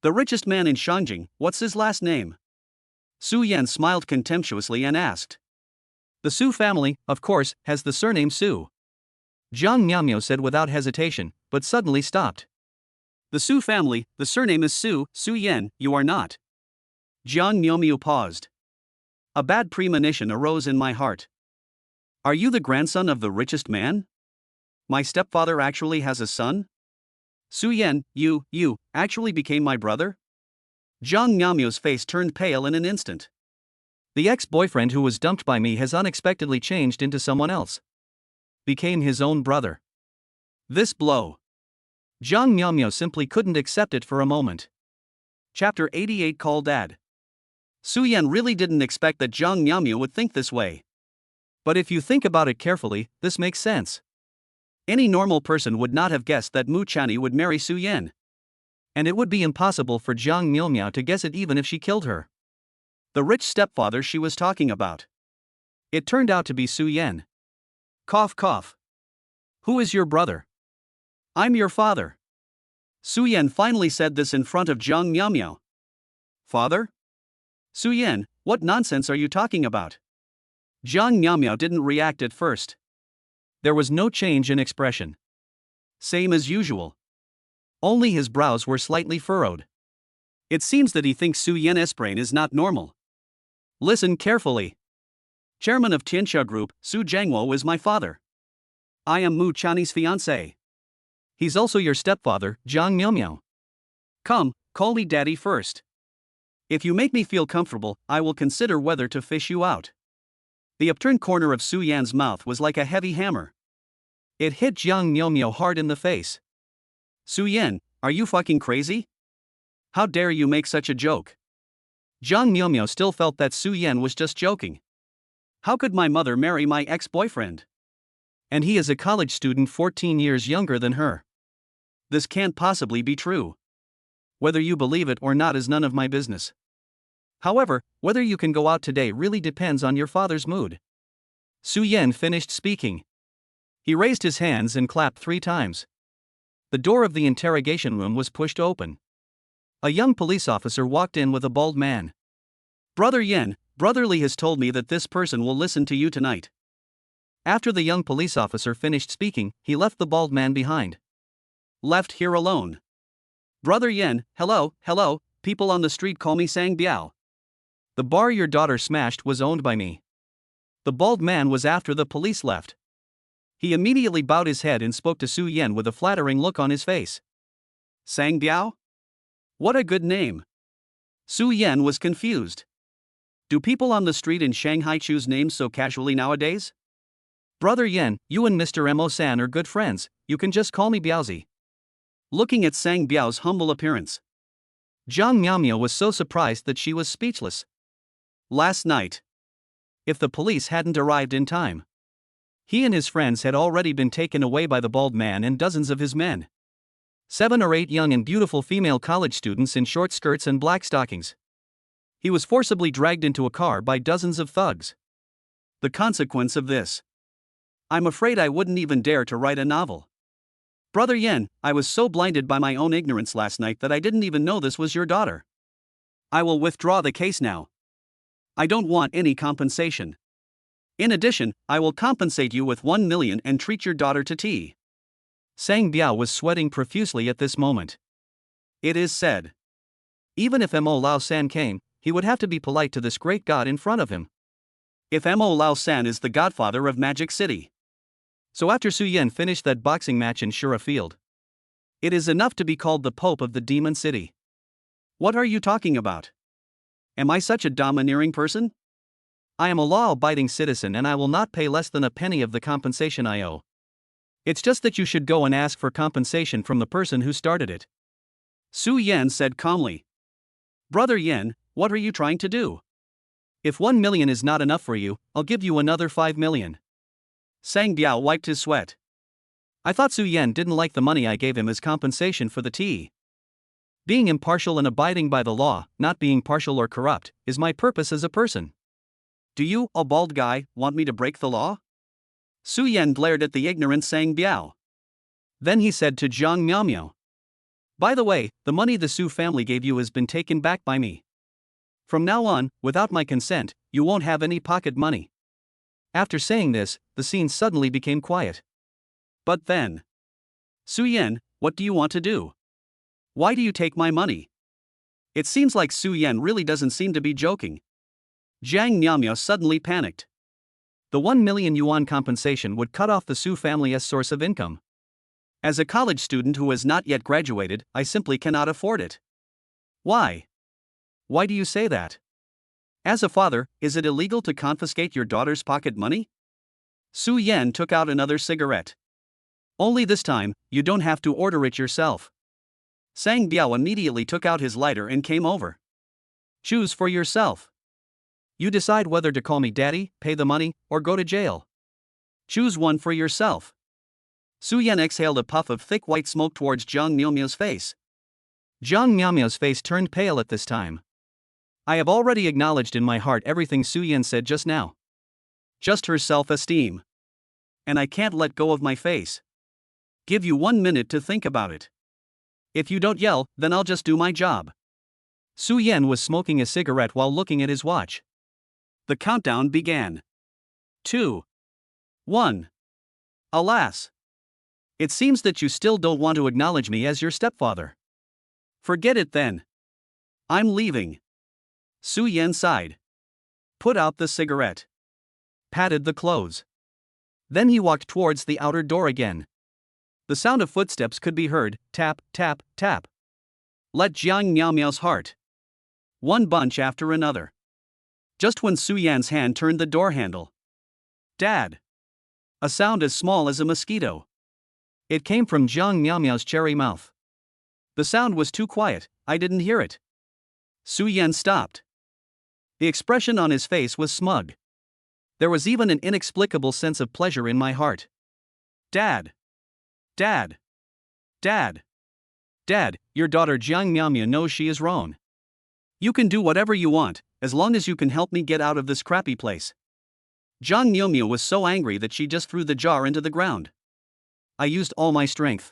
The richest man in Shangjing, what's his last name? Su Yan smiled contemptuously and asked. The Su family, of course, has the surname Su. Jiang Miaomiao said without hesitation, but suddenly stopped. The Su family, the surname is Su, Su Yan, you are not. Jiang Miaomiao paused. A bad premonition arose in my heart. Are you the grandson of the richest man? My stepfather actually has a son? Su Yan, you actually became my brother? Jiang Miaomiao's face turned pale in an instant. The ex-boyfriend who was dumped by me has unexpectedly changed into someone else. Became his own brother. This blow. Jiang Miaomiao simply couldn't accept it for a moment. Chapter 88 Call Dad. Su Yan really didn't expect that Jiang Miaomiao would think this way. But if you think about it carefully, this makes sense. Any normal person would not have guessed that Mu Chani would marry Su Yan. And it would be impossible for Jiang Miaomiao to guess it even if she killed her. The rich stepfather she was talking about. It turned out to be Su Yan. Cough cough. Who is your brother? I'm your father. Su Yan finally said this in front of Jiang Miaomiao. Father? Su Yan, what nonsense are you talking about? Jiang Miaomiao didn't react at first. There was no change in expression. Same as usual. Only his brows were slightly furrowed. It seems that he thinks Su Yan's brain is not normal. Listen carefully. Chairman of Tianxia Group, Su Jiangwo is my father. I am Mu Chani's fiancé. He's also your stepfather, Jiang Miaomiao. Come, call me daddy first. If you make me feel comfortable, I will consider whether to fish you out. The upturned corner of Su Yan's mouth was like a heavy hammer. It hit Jiang Miaomiao hard in the face. Su Yan, are you fucking crazy? How dare you make such a joke? Jiang Miaomiao still felt that Su Yan was just joking. How could my mother marry my ex-boyfriend? And he is a college student 14 years younger than her. This can't possibly be true. Whether you believe it or not is none of my business. However, whether you can go out today really depends on your father's mood. Su Yan finished speaking. He raised his hands and clapped 3 times. The door of the interrogation room was pushed open. A young police officer walked in with a bald man. Brother Yan, Brother Li has told me that this person will listen to you tonight. After the young police officer finished speaking, he left the bald man behind. Left here alone. Brother Yan, hello, people on the street call me Sang Biao. The bar your daughter smashed was owned by me. The bald man was after the police left. He immediately bowed his head and spoke to Su Yan with a flattering look on his face. Sang Biao? What a good name. Su Yan was confused. Do people on the street in Shanghai choose names so casually nowadays? Brother Yan, you and Mr. Mo-san are good friends, you can just call me Biaozi. Looking at Sang Biao's humble appearance, Jiang Miaomiao was so surprised that she was speechless. Last night, if the police hadn't arrived in time, he and his friends had already been taken away by the bald man and dozens of his men. 7 or 8 young and beautiful female college students in short skirts and black stockings. He was forcibly dragged into a car by dozens of thugs. The consequence of this. I'm afraid I wouldn't even dare to write a novel. Brother Yan, I was so blinded by my own ignorance last night that I didn't even know this was your daughter. I will withdraw the case now. I don't want any compensation. In addition, I will compensate you with 1 million and treat your daughter to tea. Sang Biao was sweating profusely at this moment. It is said, even if Mo Lao-san came, he would have to be polite to this great god in front of him. If Mo Lao-san is the godfather of Magic City. So after Su Yan finished that boxing match in Shura Field, it is enough to be called the Pope of the Demon City. What are you talking about? Am I such a domineering person? I am a law-abiding citizen and I will not pay less than a penny of the compensation I owe. It's just that you should go and ask for compensation from the person who started it. Su Yan said calmly. Brother Yan, what are you trying to do? If 1 million is not enough for you, I'll give you another 5 million. Sang Biao wiped his sweat. I thought Su Yan didn't like the money I gave him as compensation for the tea. Being impartial and abiding by the law, not being partial or corrupt, is my purpose as a person. Do you, a bald guy, want me to break the law? Su Yan glared at the ignorant Sang Biao. Then he said to Jiang Miaomiao, "By the way, the money the Su family gave you has been taken back by me. From now on, without my consent, you won't have any pocket money." After saying this, the scene suddenly became quiet. But then, Su Yan, what do you want to do? Why do you take my money? It seems like Su Yan really doesn't seem to be joking. Jiang Miaomiao suddenly panicked. The 1 million yuan compensation would cut off the Su family's source of income. As a college student who has not yet graduated, I simply cannot afford it. Why? Why do you say that? As a father, is it illegal to confiscate your daughter's pocket money? Su Yan took out another cigarette. Only this time, you don't have to order it yourself. Sang Biao immediately took out his lighter and came over. Choose for yourself. You decide whether to call me daddy, pay the money, or go to jail. Choose one for yourself. Su Yan exhaled a puff of thick white smoke towards Jiang Miaomiao's face. Jiang Miaomiao's face turned pale at this time. I have already acknowledged in my heart everything Su Yan said just now. Just her self-esteem. And I can't let go of my face. Give you 1 minute to think about it. If you don't yell, then I'll just do my job. Su Yan was smoking a cigarette while looking at his watch. The countdown began. 2. 1. Alas. It seems that you still don't want to acknowledge me as your stepfather. Forget it then. I'm leaving. Su Yan sighed. Put out the cigarette. Patted the clothes. Then he walked towards the outer door again. The sound of footsteps could be heard, tap, tap, tap. Let Jiang Miaomiao's heart. One bunch after another. Just when Su Yan's hand turned the door handle. Dad. A sound as small as a mosquito. It came from Jiang Miaomiao's cherry mouth. The sound was too quiet, I didn't hear it. Su Yan stopped. The expression on his face was smug. There was even an inexplicable sense of pleasure in my heart. Dad. Dad. Dad. Dad, your daughter Jiang Miaomiao knows she is wrong. You can do whatever you want, as long as you can help me get out of this crappy place. Jiang Miaomiao was so angry that she just threw the jar into the ground. I used all my strength.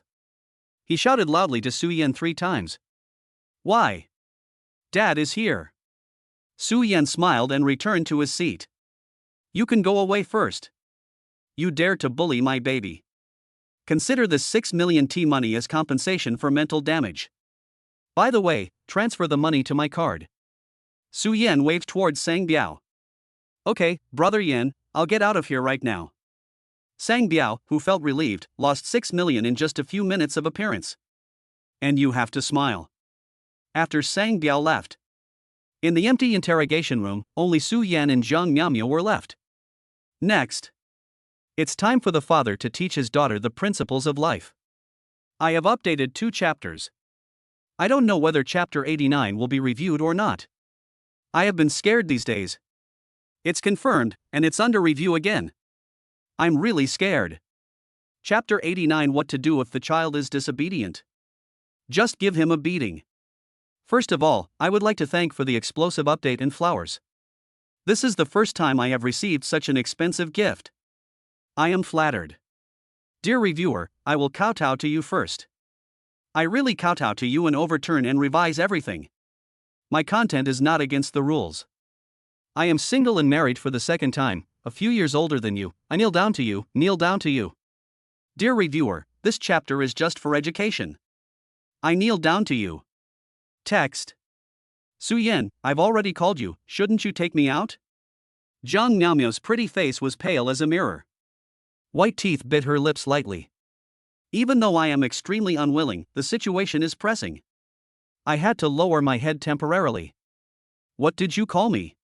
He shouted loudly to Su Yan 3 times. Why? Dad is here. Su Yan smiled and returned to his seat. You can go away first. You dare to bully my baby. Consider this 6 million T money as compensation for mental damage. By the way, transfer the money to my card. Su Yan waved towards Sang Biao. Okay, brother Yan, I'll get out of here right now. Sang Biao, who felt relieved, lost 6 million in just a few minutes of appearance. And you have to smile. After Sang Biao left. In the empty interrogation room, only Su Yan and Jiang Miaomiao were left. Next. It's time for the father to teach his daughter the principles of life. I have updated 2 chapters. I don't know whether chapter 89 will be reviewed or not. I have been scared these days. It's confirmed, and it's under review again. I'm really scared. Chapter 89: What to do if the child is disobedient. Just give him a beating. First of all, I would like to thank for the explosive update and flowers. This is the first time I have received such an expensive gift. I am flattered. Dear reviewer, I will kowtow to you first. I really kowtow to you and overturn and revise everything. My content is not against the rules. I am single and married for the second time, a few years older than you. I kneel down to you, kneel down to you. Dear reviewer, this chapter is just for education. I kneel down to you. Text. Su Yan, I've already called you, shouldn't you take me out? Jiang Miaomiao's pretty face was pale as a mirror. White teeth bit her lips lightly. Even though I am extremely unwilling, the situation is pressing. I had to lower my head temporarily. What did you call me?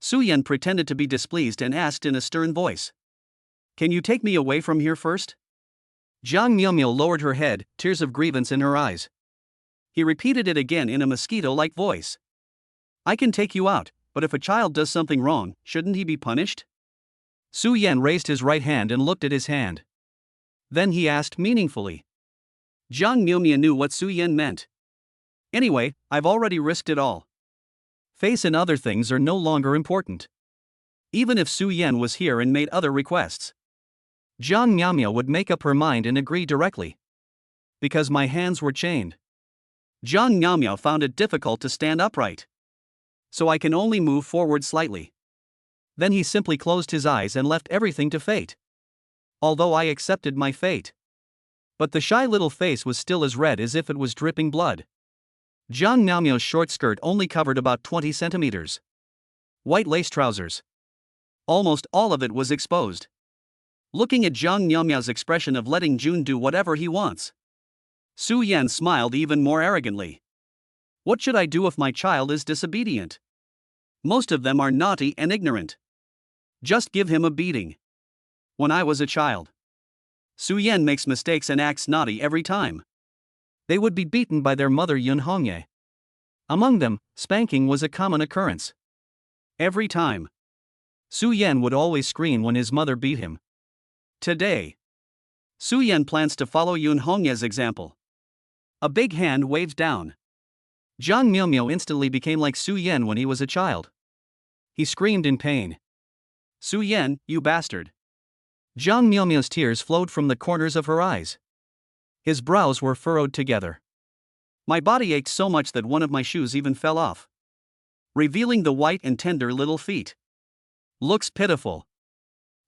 Su Yan pretended to be displeased and asked in a stern voice. Can you take me away from here first? Jiang Miaomiao lowered her head, tears of grievance in her eyes. He repeated it again in a mosquito-like voice. I can take you out, but if a child does something wrong, shouldn't he be punished? Su Yan raised his right hand and looked at his hand. Then he asked meaningfully. Jiang Miaomiao knew what Su Yan meant. Anyway, I've already risked it all. Face and other things are no longer important. Even if Su Yan was here and made other requests, Jiang Miaomio would make up her mind and agree directly. Because my hands were chained. Jiang Miaomio found it difficult to stand upright. So I can only move forward slightly. Then he simply closed his eyes and left everything to fate. Although I accepted my fate. But the shy little face was still as red as if it was dripping blood. Jiang Miaomio's short skirt only covered about 20 centimeters. White lace trousers. Almost all of it was exposed. Looking at Jiang Miaomio's expression of letting Jun do whatever he wants, Su Yan smiled even more arrogantly. What should I do if my child is disobedient? Most of them are naughty and ignorant. Just give him a beating. When I was a child, Su Yan makes mistakes and acts naughty every time. They would be beaten by their mother Yun Hongye. Among them, spanking was a common occurrence. Every time. Su Yan would always scream when his mother beat him. Today, Su Yan plans to follow Yun Hongye's example. A big hand waved down. Jiang Miaomio instantly became like Su Yan when he was a child. He screamed in pain. Su Yan, you bastard. Jiang Miaomio's tears flowed from the corners of her eyes. His brows were furrowed together. My body ached so much that one of my shoes even fell off, revealing the white and tender little feet. Looks pitiful.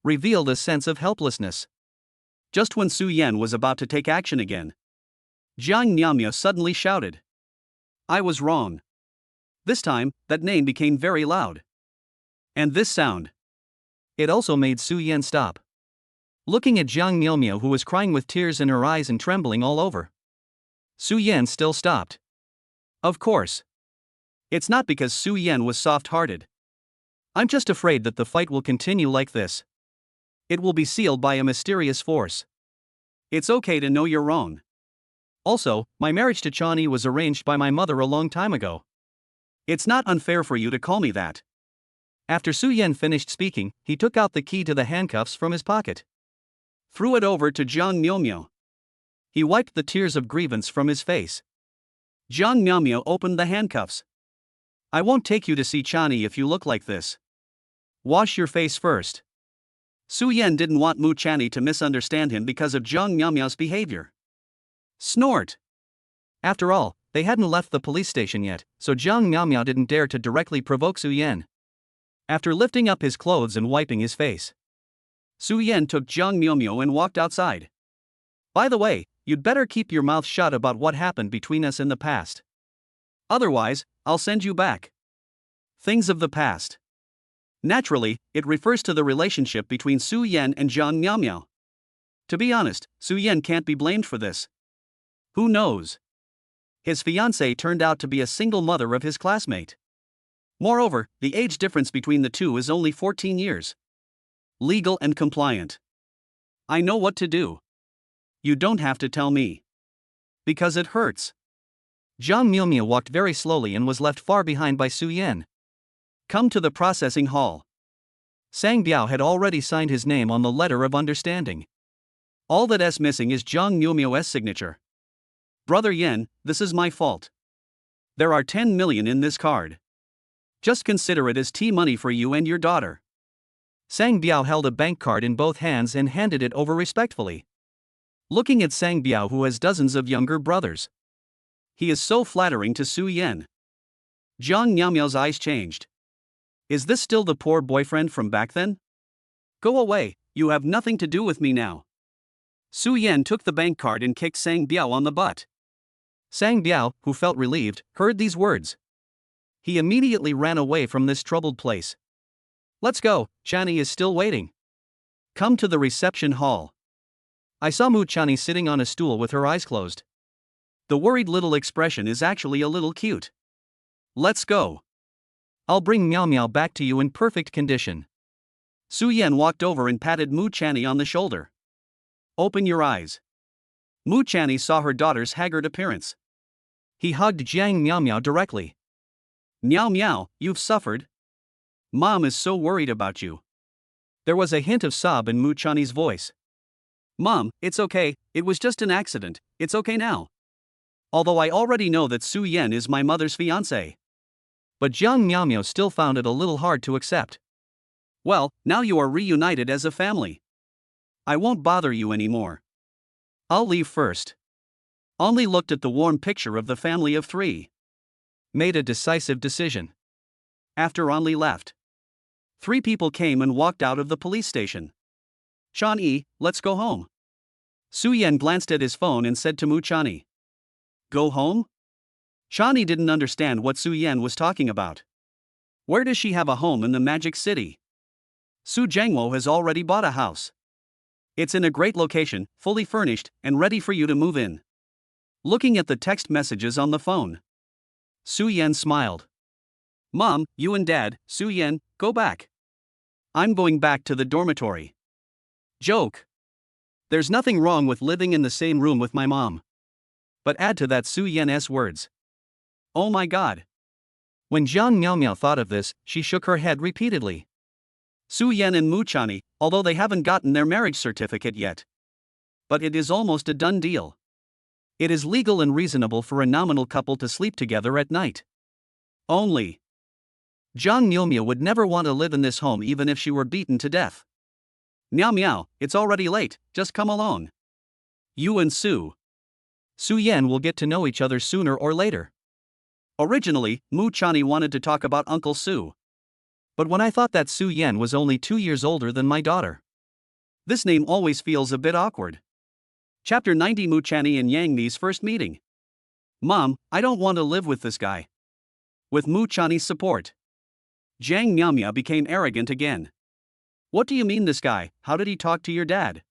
Revealed a sense of helplessness. Just when Su Yan was about to take action again, Jiang Miaomio suddenly shouted. I was wrong. This time, that name became very loud. And this sound. It also made Su Yan stop. Looking at Jiang Miaomio, who was crying with tears in her eyes and trembling all over. Su Yan still stopped. Of course. It's not because Su Yan was soft-hearted. I'm just afraid that the fight will continue like this. It will be sealed by a mysterious force. It's okay to know you're wrong. Also, my marriage to Chani was arranged by my mother a long time ago. It's not unfair for you to call me that. After Su Yan finished speaking, he took out the key to the handcuffs from his pocket. Threw it over to Jiang Miaomio. He wiped the tears of grievance from his face. Jiang Miaomio opened the handcuffs. I won't take you to see Chani if you look like this. Wash your face first. Su Yan didn't want Mu Chani to misunderstand him because of Jiang Miaomio's behavior. Snort. After all, they hadn't left the police station yet, so Jiang Miaomio didn't dare to directly provoke Su Yan. After lifting up his clothes and wiping his face, Su Yan took Jiang Miaomio and walked outside. By the way, you'd better keep your mouth shut about what happened between us in the past. Otherwise, I'll send you back. Things of the past. Naturally, it refers to the relationship between Su Yan and Jiang Miaomio. To be honest, Su Yan can't be blamed for this. Who knows? His fiancée turned out to be a single mother of his classmate. Moreover, the age difference between the two is only 14 years. Legal and compliant. I know what to do. You don't have to tell me. Because it hurts. Jiang Miaomio walked very slowly and was left far behind by Su Yan. Come to the processing hall. Sang Biao had already signed his name on the letter of understanding. All that's missing is Jiang Miaomio's signature. Brother Yan, this is my fault. There are 10 million in this card. Just consider it as tea money for you and your daughter. Sang Biao held a bank card in both hands and handed it over respectfully. Looking at Sang Biao, who has dozens of younger brothers. He is so flattering to Su Yan. Jiang Miaomio's eyes changed. Is this still the poor boyfriend from back then? Go away, you have nothing to do with me now. Su Yan took the bank card and kicked Sang Biao on the butt. Sang Biao, who felt relieved, heard these words. He immediately ran away from this troubled place. Let's go, Chani is still waiting. Come to the reception hall. I saw Mu Chani sitting on a stool with her eyes closed. The worried little expression is actually a little cute. Let's go. I'll bring Miao Miao back to you in perfect condition. Su Yan walked over and patted Mu Chani on the shoulder. Open your eyes. Mu Chani saw her daughter's haggard appearance. He hugged Jiang Miaomio directly. Miao Miao, you've suffered. Mom is so worried about you. There was a hint of sob in Mu Chani's voice. Mom, it's okay, it was just an accident, it's okay now. Although I already know that Su Yan is my mother's fiancé. But Jiang Miaomio still found it a little hard to accept. Well, now you are reunited as a family. I won't bother you anymore. I'll leave first. Only looked at the warm picture of the family of three. Made a decisive decision. After Only left, 3 people came and walked out of the police station. Chan-yi, let's go home. Su Yan glanced at his phone and said to Mu Chani. Go home? Chani didn't understand what Su Yan was talking about. Where does she have a home in the Magic City? Su Jiangwo has already bought a house. It's in a great location, fully furnished, and ready for you to move in. Looking at the text messages on the phone, Su Yan smiled. Mom, you and Dad, Su Yan, go back. I'm going back to the dormitory. Joke. There's nothing wrong with living in the same room with my mom. But add to that Su Yan's words. Oh my god. When Jiang Miaomio thought of this, she shook her head repeatedly. Su Yan and Mu Chani, although they haven't gotten their marriage certificate yet. But it is almost a done deal. It is legal and reasonable for a nominal couple to sleep together at night. Only Jiang Miaomio would never want to live in this home even if she were beaten to death. Meow meow, it's already late, just come along. You and Su Yan will get to know each other sooner or later. Originally, Mu Chani wanted to talk about Uncle Su. But when I thought that Su Yan was only 2 years older than my daughter. This name always feels a bit awkward. Chapter 90 Mu Chani and Yang Mi's first meeting. Mom, I don't want to live with this guy. With Mu Chani's support, Jiang Miaomio became arrogant again. What do you mean this guy? How did he talk to your dad?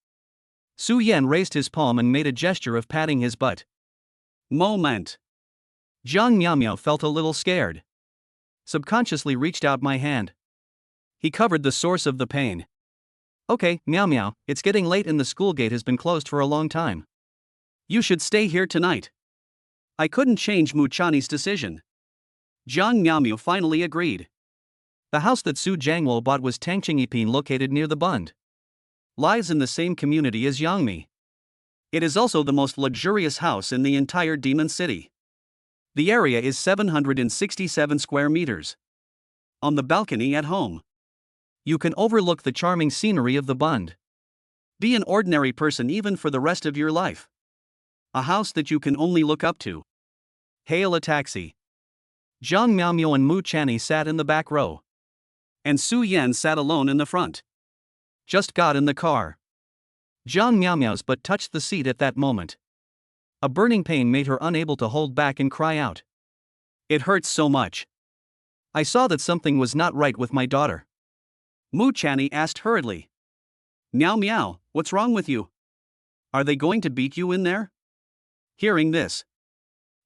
Su Yan raised his palm and made a gesture of patting his butt. Moment. Jiang Miaomio felt a little scared. Subconsciously reached out my hand. He covered the source of the pain. Okay, Meow Meow, it's getting late and the school gate has been closed for a long time. You should stay here tonight. I couldn't change Mu Chani's decision. Jiang Miaomio finally agreed. The house that Su Jiangwo bought was Tangqingyipin, located near the Bund. Lies in the same community as Yangmi. It is also the most luxurious house in the entire Demon City. The area is 767 square meters. On the balcony at home, you can overlook the charming scenery of the Bund. Be an ordinary person even for the rest of your life. A house that you can only look up to. Hail a taxi. Jiang Miaomio and Mu Chani sat in the back row. And Su Yan sat alone in the front. Just got in the car. Jiang Miaomio's butt touched the seat at that moment. A burning pain made her unable to hold back and cry out. It hurts so much. I saw that something was not right with my daughter. Mu Chani asked hurriedly. Meow meow, what's wrong with you? Are they going to beat you in there? Hearing this,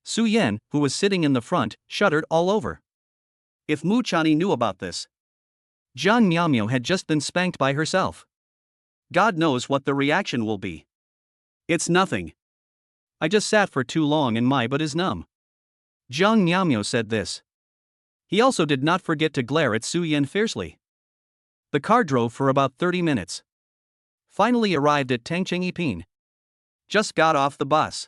Su Yan, who was sitting in the front, shuddered all over. If Mu Chani knew about this, Jiang Miaomio had just been spanked by herself. God knows what the reaction will be. It's nothing. I just sat for too long and my butt is numb. Jiang Miaomio said this. He also did not forget to glare at Su Yan fiercely. The car drove for about 30 minutes. Finally arrived at Tangqingyipin. Just got off the bus.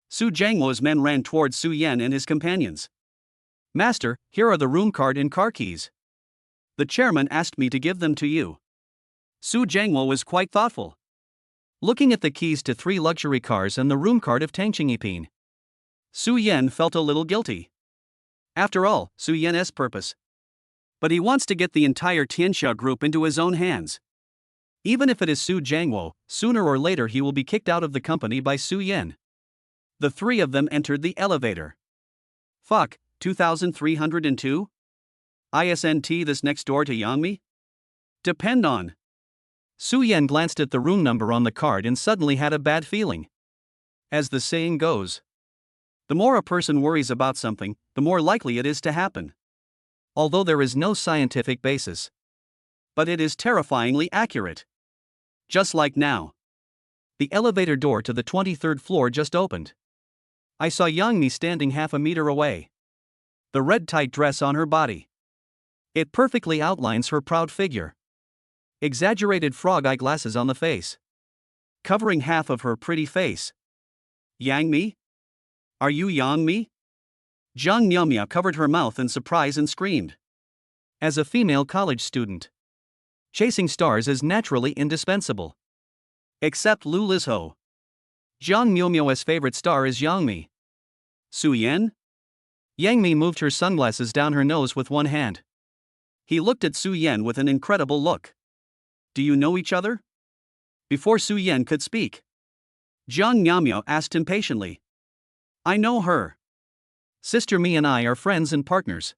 Su Jiangwo's men ran towards Su Yan and his companions. Master, here are the room card and car keys. The chairman asked me to give them to you. Su Jiangwo was quite thoughtful. Looking at the keys to 3 luxury cars and the room card of Tangqingyipin, Su Yan felt a little guilty. After all, Su Yan's purpose. But he wants to get the entire Tianxia group into his own hands. Even if it is Su Jiangwo, sooner or later he will be kicked out of the company by Su Yan. The 3 of them entered the elevator. Fuck, 2302? ISNT this next door to Yangmi? Depend on. Su Yan glanced at the room number on the card and suddenly had a bad feeling. As the saying goes, the more a person worries about something, the more likely it is to happen. Although there is no scientific basis. But it is terrifyingly accurate. Just like now. The elevator door to the 23rd floor just opened. I saw Yangmi standing half a meter away. The red tight dress on her body. It perfectly outlines her proud figure. Exaggerated frog eyeglasses on the face, covering half of her pretty face. Yangmi? Are you Yang Mi? Zhang Miaomia covered her mouth in surprise and screamed. As a female college student, chasing stars is naturally indispensable. Except Lu Lizho. Zhang Miaomio's favorite star is Yang Mi. Su Yan? Yang Mi moved her sunglasses down her nose with one hand. He looked at Su Yan with an incredible look. Do you know each other? Before Su Yan could speak, Zhang Miaomio asked impatiently. I know her. Sister Mi and I are friends and partners.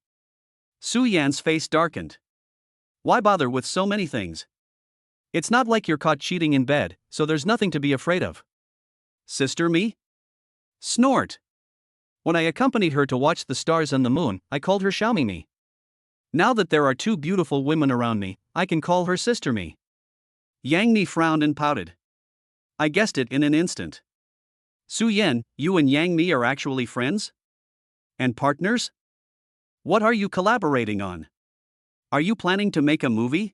Su Yan's face darkened. Why bother with so many things? It's not like you're caught cheating in bed, so there's nothing to be afraid of. Sister Mi? Snort. When I accompanied her to watch the stars and the moon, I called her Xiaomi Mi. Now that there are two beautiful women around me, I can call her Sister Mi. Yang Mi frowned and pouted. I guessed it in an instant. Su Yan, you and Yang Mi are actually friends? And partners? What are you collaborating on? Are you planning to make a movie?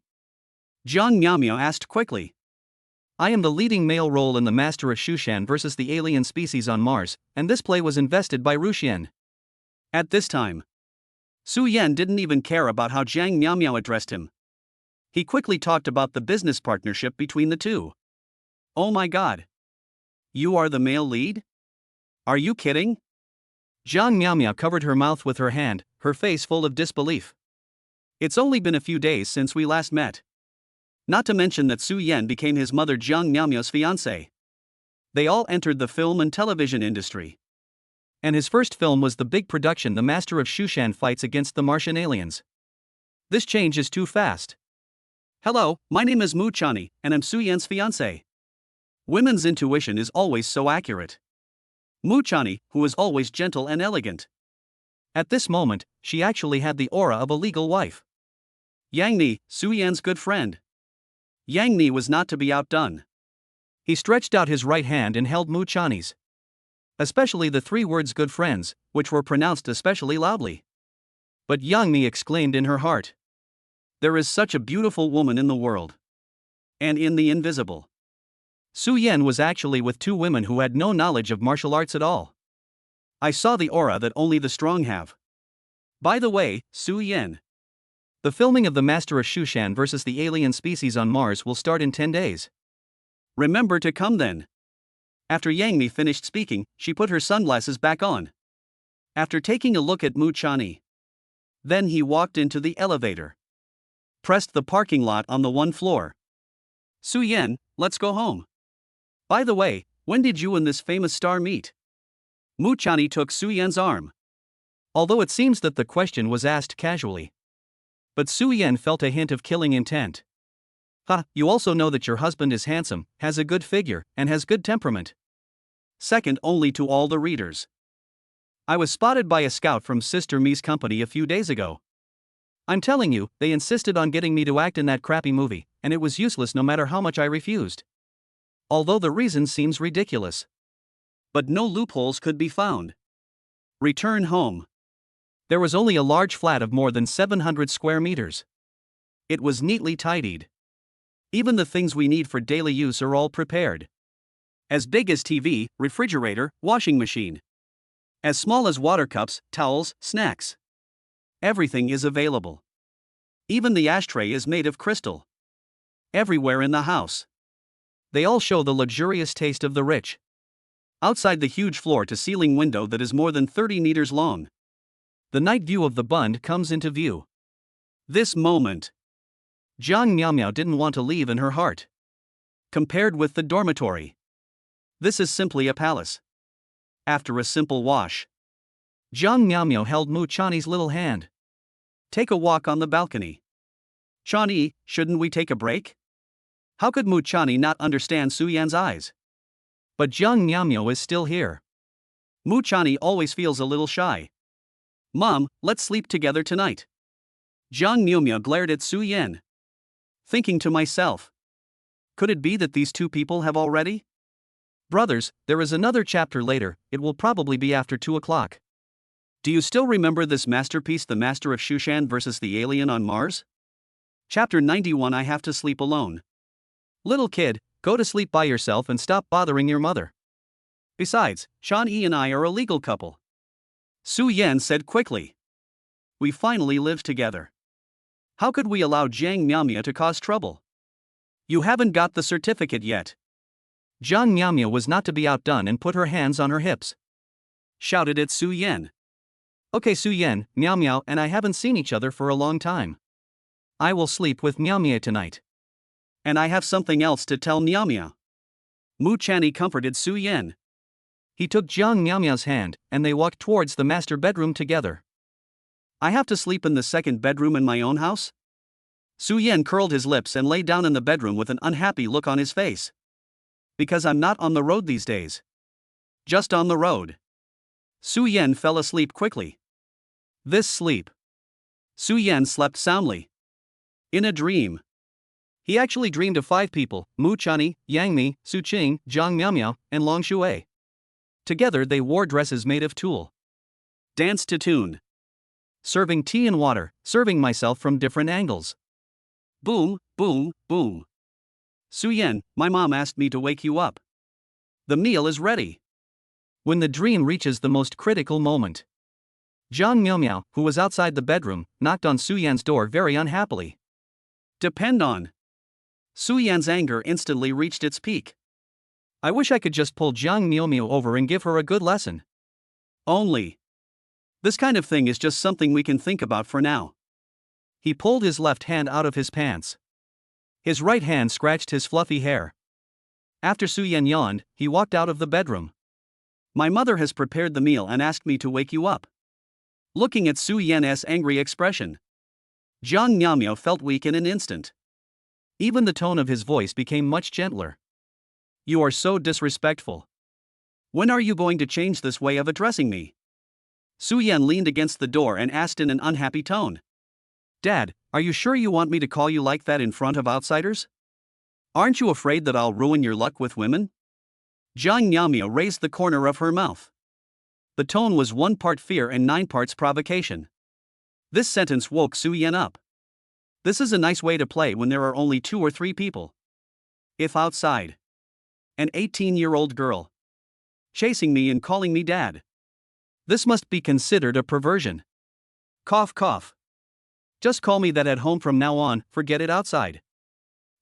Zhang Miaomio asked quickly. I am the leading male role in The Master of Shushan versus the alien species on Mars, and this play was invested by Ruxian. At this time, Su Yan didn't even care about how Zhang Miaomio addressed him. He quickly talked about the business partnership between the two. Oh my god. You are the male lead? Are you kidding? Zhang Miaomio covered her mouth with her hand, her face full of disbelief. It's only been a few days since we last met. Not to mention that Su Yan became his mother Zhang Miaomio's fiancé. They all entered the film and television industry. And his first film was the big production The Master of Shushan fights against the Martian aliens. This change is too fast. Hello, my name is Mu Chani, and I'm Su Yan's fiancé. Women's intuition is always so accurate. Mu Chani, who is always gentle and elegant. At this moment, she actually had the aura of a legal wife. Yang Mi, Su Yan's good friend. Yang Mi was not to be outdone. He stretched out his right hand and held Mu Chani's. Especially the three words good friends, which were pronounced especially loudly. But Yang Mi exclaimed in her heart. There is such a beautiful woman in the world. And in the invisible. Su Yan was actually with two women who had no knowledge of martial arts at all. I saw the aura that only the strong have. By the way, Su Yan. The filming of The Master of Shushan versus the alien species on Mars will start in 10 days. Remember to come then. After Yang Mi finished speaking, she put her sunglasses back on. After taking a look at Mu Chani. Then he walked into the elevator. Pressed the parking lot on the one floor. Su Yan, let's go home. By the way, when did you and this famous star meet? Mu Chani took Su Yan's arm. Although it seems that the question was asked casually. But Su Yan felt a hint of killing intent. You also know that your husband is handsome, has a good figure, and has good temperament. Second only to all the readers. I was spotted by a scout from Sister Mi's company a few days ago. I'm telling you, they insisted on getting me to act in that crappy movie, and it was useless no matter how much I refused. Although the reason seems ridiculous. But no loopholes could be found. Return home. There was only a large flat of more than 700 square meters. It was neatly tidied. Even the things we need for daily use are all prepared. As big as TV, refrigerator, washing machine. As small as water cups, towels, snacks. Everything is available. Even the ashtray is made of crystal. Everywhere in the house. They all show the luxurious taste of the rich. Outside the huge floor-to-ceiling window that is more than 30 meters long. The night view of the Bund comes into view. This moment. Zhang Miaomio didn't want to leave in her heart. Compared with the dormitory. This is simply a palace. After a simple wash. Zhang Miaomio held Mu Chani's little hand. Take a walk on the balcony. Chani, shouldn't we take a break? How could Mu Chani not understand Su Yan's eyes? But Zhang Miaomio is still here. Mu Chani always feels a little shy. Mom, let's sleep together tonight. Zhang Miaomio glared at Su Yan. Thinking to myself. Could it be that these two people have already? Brothers, there is another chapter later, it will probably be after 2 o'clock. Do you still remember this masterpiece, The Master of Shushan versus the Alien on Mars? Chapter 91. I have to sleep alone. Little kid, go to sleep by yourself and stop bothering your mother. Besides, Chan-yi and I are a legal couple. Su Yan said quickly. We finally live together. How could we allow Jiang Miaomia to cause trouble? You haven't got the certificate yet. Jiang Miaomia was not to be outdone and put her hands on her hips. Shouted at Su Yan. Okay, Su Yan, Miao Miao and I haven't seen each other for a long time. I will sleep with Miao Miao tonight. And I have something else to tell Miaomia. Mu Chanyi comforted Su Yan. He took Jiang Miaomia's hand, and they walked towards the master bedroom together. I have to sleep in the second bedroom in my own house? Su Yan curled his lips and lay down in the bedroom with an unhappy look on his face. Because I'm not on the road these days. Just on the road. Su Yan fell asleep quickly. This sleep. Su Yan slept soundly. In a dream. He actually dreamed of 5 people, Mu Chanyi, Yang Mi, Su Qing, Jiang Miaomia, and Long Shui. Together they wore dresses made of tulle. Danced to tune. Serving tea and water, serving myself from different angles. Boom, boom, boom. Su Yan, my mom asked me to wake you up. The meal is ready. When the dream reaches the most critical moment. Jiang Miaomia, who was outside the bedroom, knocked on Su Yan's door very unhappily. Depend on. Su Yan's anger instantly reached its peak. I wish I could just pull Jiang Miaomia over and give her a good lesson. Only. This kind of thing is just something we can think about for now. He pulled his left hand out of his pants. His right hand scratched his fluffy hair. After Su Yan yawned, he walked out of the bedroom. My mother has prepared the meal and asked me to wake you up. Looking at Su Yan's angry expression, Jiang Miaomia felt weak in an instant. Even the tone of his voice became much gentler. You are so disrespectful. When are you going to change this way of addressing me? Su Yan leaned against the door and asked in an unhappy tone. Dad, are you sure you want me to call you like that in front of outsiders? Aren't you afraid that I'll ruin your luck with women? Jiang Miaomia raised the corner of her mouth. The tone was 1 part fear and 9 parts provocation. This sentence woke Su Yan up. This is a nice way to play when there are only 2 or 3 people. If outside. An 18-year-old girl. Chasing me and calling me dad. This must be considered a perversion. Cough cough. Just call me that at home from now on, forget it outside.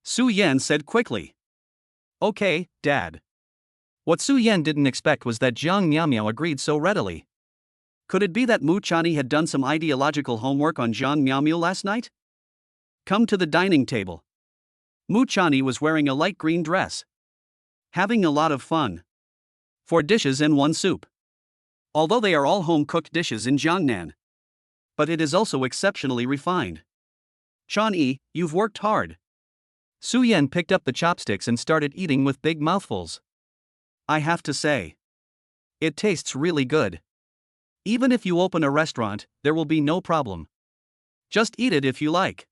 Su Yan said quickly. Okay, dad. What Su Yan didn't expect was that Jiang Miaomia agreed so readily. Could it be that Mu Chanyi had done some ideological homework on Jiang Miaomia last night? Come to the dining table. Mu Chanyi was wearing a light green dress. Having a lot of fun. 4 dishes and 1 soup. Although they are all home-cooked dishes in Jiangnan. But it is also exceptionally refined. Chan-yi, you've worked hard. Su Yan picked up the chopsticks and started eating with big mouthfuls. I have to say. It tastes really good. Even if you open a restaurant, there will be no problem. Just eat it if you like.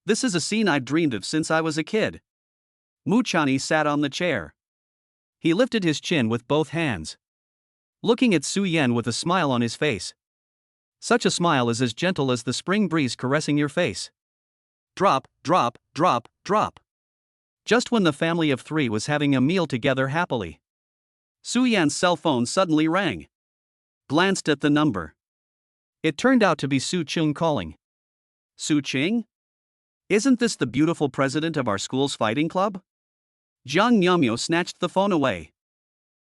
This is a scene I've dreamed of since I was a kid. Mu Chanyi sat on the chair. He lifted his chin with both hands. Looking at Su Yan with a smile on his face. Such a smile is as gentle as the spring breeze caressing your face. Drop, drop, drop, drop. Just when the family of 3 was having a meal together happily. Su Yan's cell phone suddenly rang. Glanced at the number. It turned out to be Su Qing calling. Su Qing? Isn't this the beautiful president of our school's fighting club? Jiang Miaomia snatched the phone away.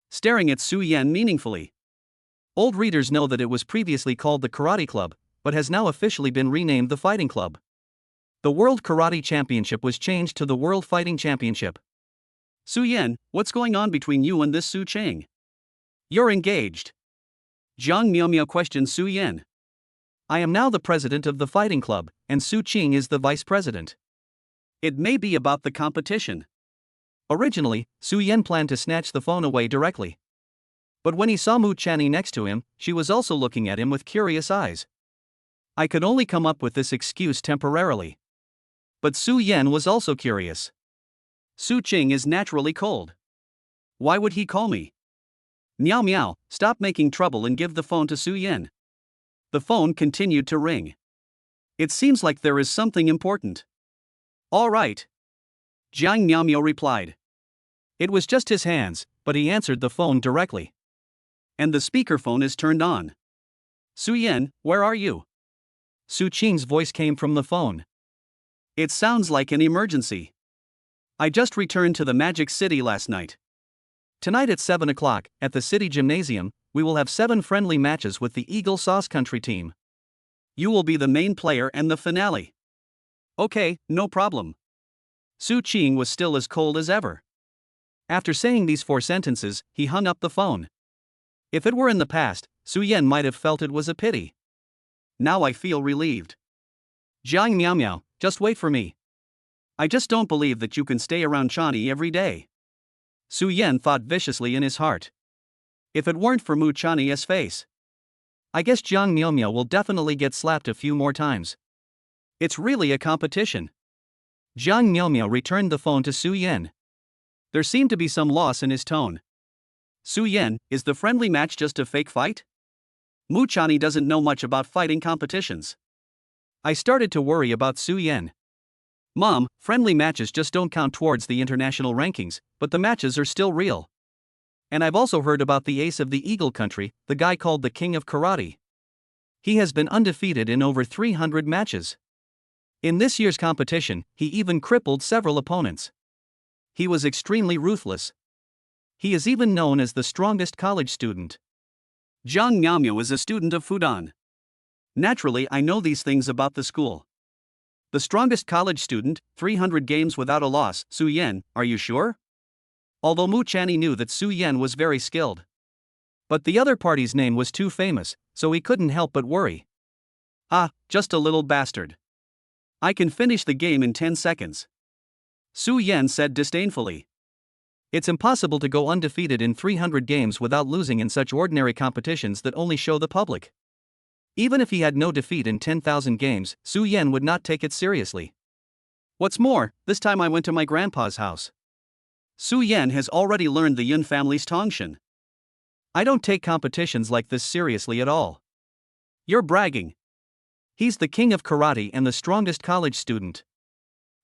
Staring at Su Yan meaningfully. Old readers know that it was previously called the Karate Club, but has now officially been renamed the Fighting Club. The World Karate Championship was changed to the World Fighting Championship. Su Yan, what's going on between you and this Su Qing? You're engaged. Jiang Miaomia questioned Su Yan. I am now the president of the Fighting Club, and Su Qing is the vice president. It may be about the competition. Originally, Su Yan planned to snatch the phone away directly. But when he saw Mu Chanyi next to him, she was also looking at him with curious eyes. I could only come up with this excuse temporarily. But Su Yan was also curious. Su Qing is naturally cold. Why would he call me? Meow meow, stop making trouble and give the phone to Su Yan. The phone continued to ring. It seems like there is something important. All right. Jiang Miaomia replied. It was just his hands, but he answered the phone directly. And the speakerphone is turned on. Su Yan, where are you? Su Qing's voice came from the phone. It sounds like an emergency. I just returned to the Magic City last night. Tonight at 7 o'clock, at the City Gymnasium, we will have 7 friendly matches with the Eagle Sauce Country team. You will be the main player and the finale. Okay, no problem. Su Qing was still as cold as ever. After saying these 4 sentences, he hung up the phone. If it were in the past, Su Yan might have felt it was a pity. Now I feel relieved. Jiang Miao Miao, just wait for me. I just don't believe that you can stay around Chani every day. Su Yan thought viciously in his heart. If it weren't for Mu Chani's face, I guess Jiang Miao Miao will definitely get slapped a few more times. It's really a competition. Jiang Miao Miao returned the phone to Su Yan. There seemed to be some loss in his tone. Su Yan, is the friendly match just a fake fight? Mu Chani doesn't know much about fighting competitions. I started to worry about Su Yan. Mom, friendly matches just don't count towards the international rankings, but the matches are still real. And I've also heard about the ace of the Eagle Country, the guy called the King of Karate. He has been undefeated in over 300 matches. In this year's competition, he even crippled several opponents. He was extremely ruthless. He is even known as the strongest college student. Jiang Miaomiao is a student of Fudan. Naturally, I know these things about the school. The strongest college student, 300 games without a loss, Su Yan, are you sure? Although Mu Chani knew that Su Yan was very skilled. But the other party's name was too famous, so he couldn't help but worry. Ah, just a little bastard. I can finish the game in 10 seconds. Su Yan said disdainfully. It's impossible to go undefeated in 300 games without losing in such ordinary competitions that only show the public. Even if he had no defeat in 10,000 games, Su Yan would not take it seriously. What's more, this time I went to my grandpa's house. Su Yan has already learned the Yun family's Tongshan. I don't take competitions like this seriously at all. You're bragging. He's the king of karate and the strongest college student.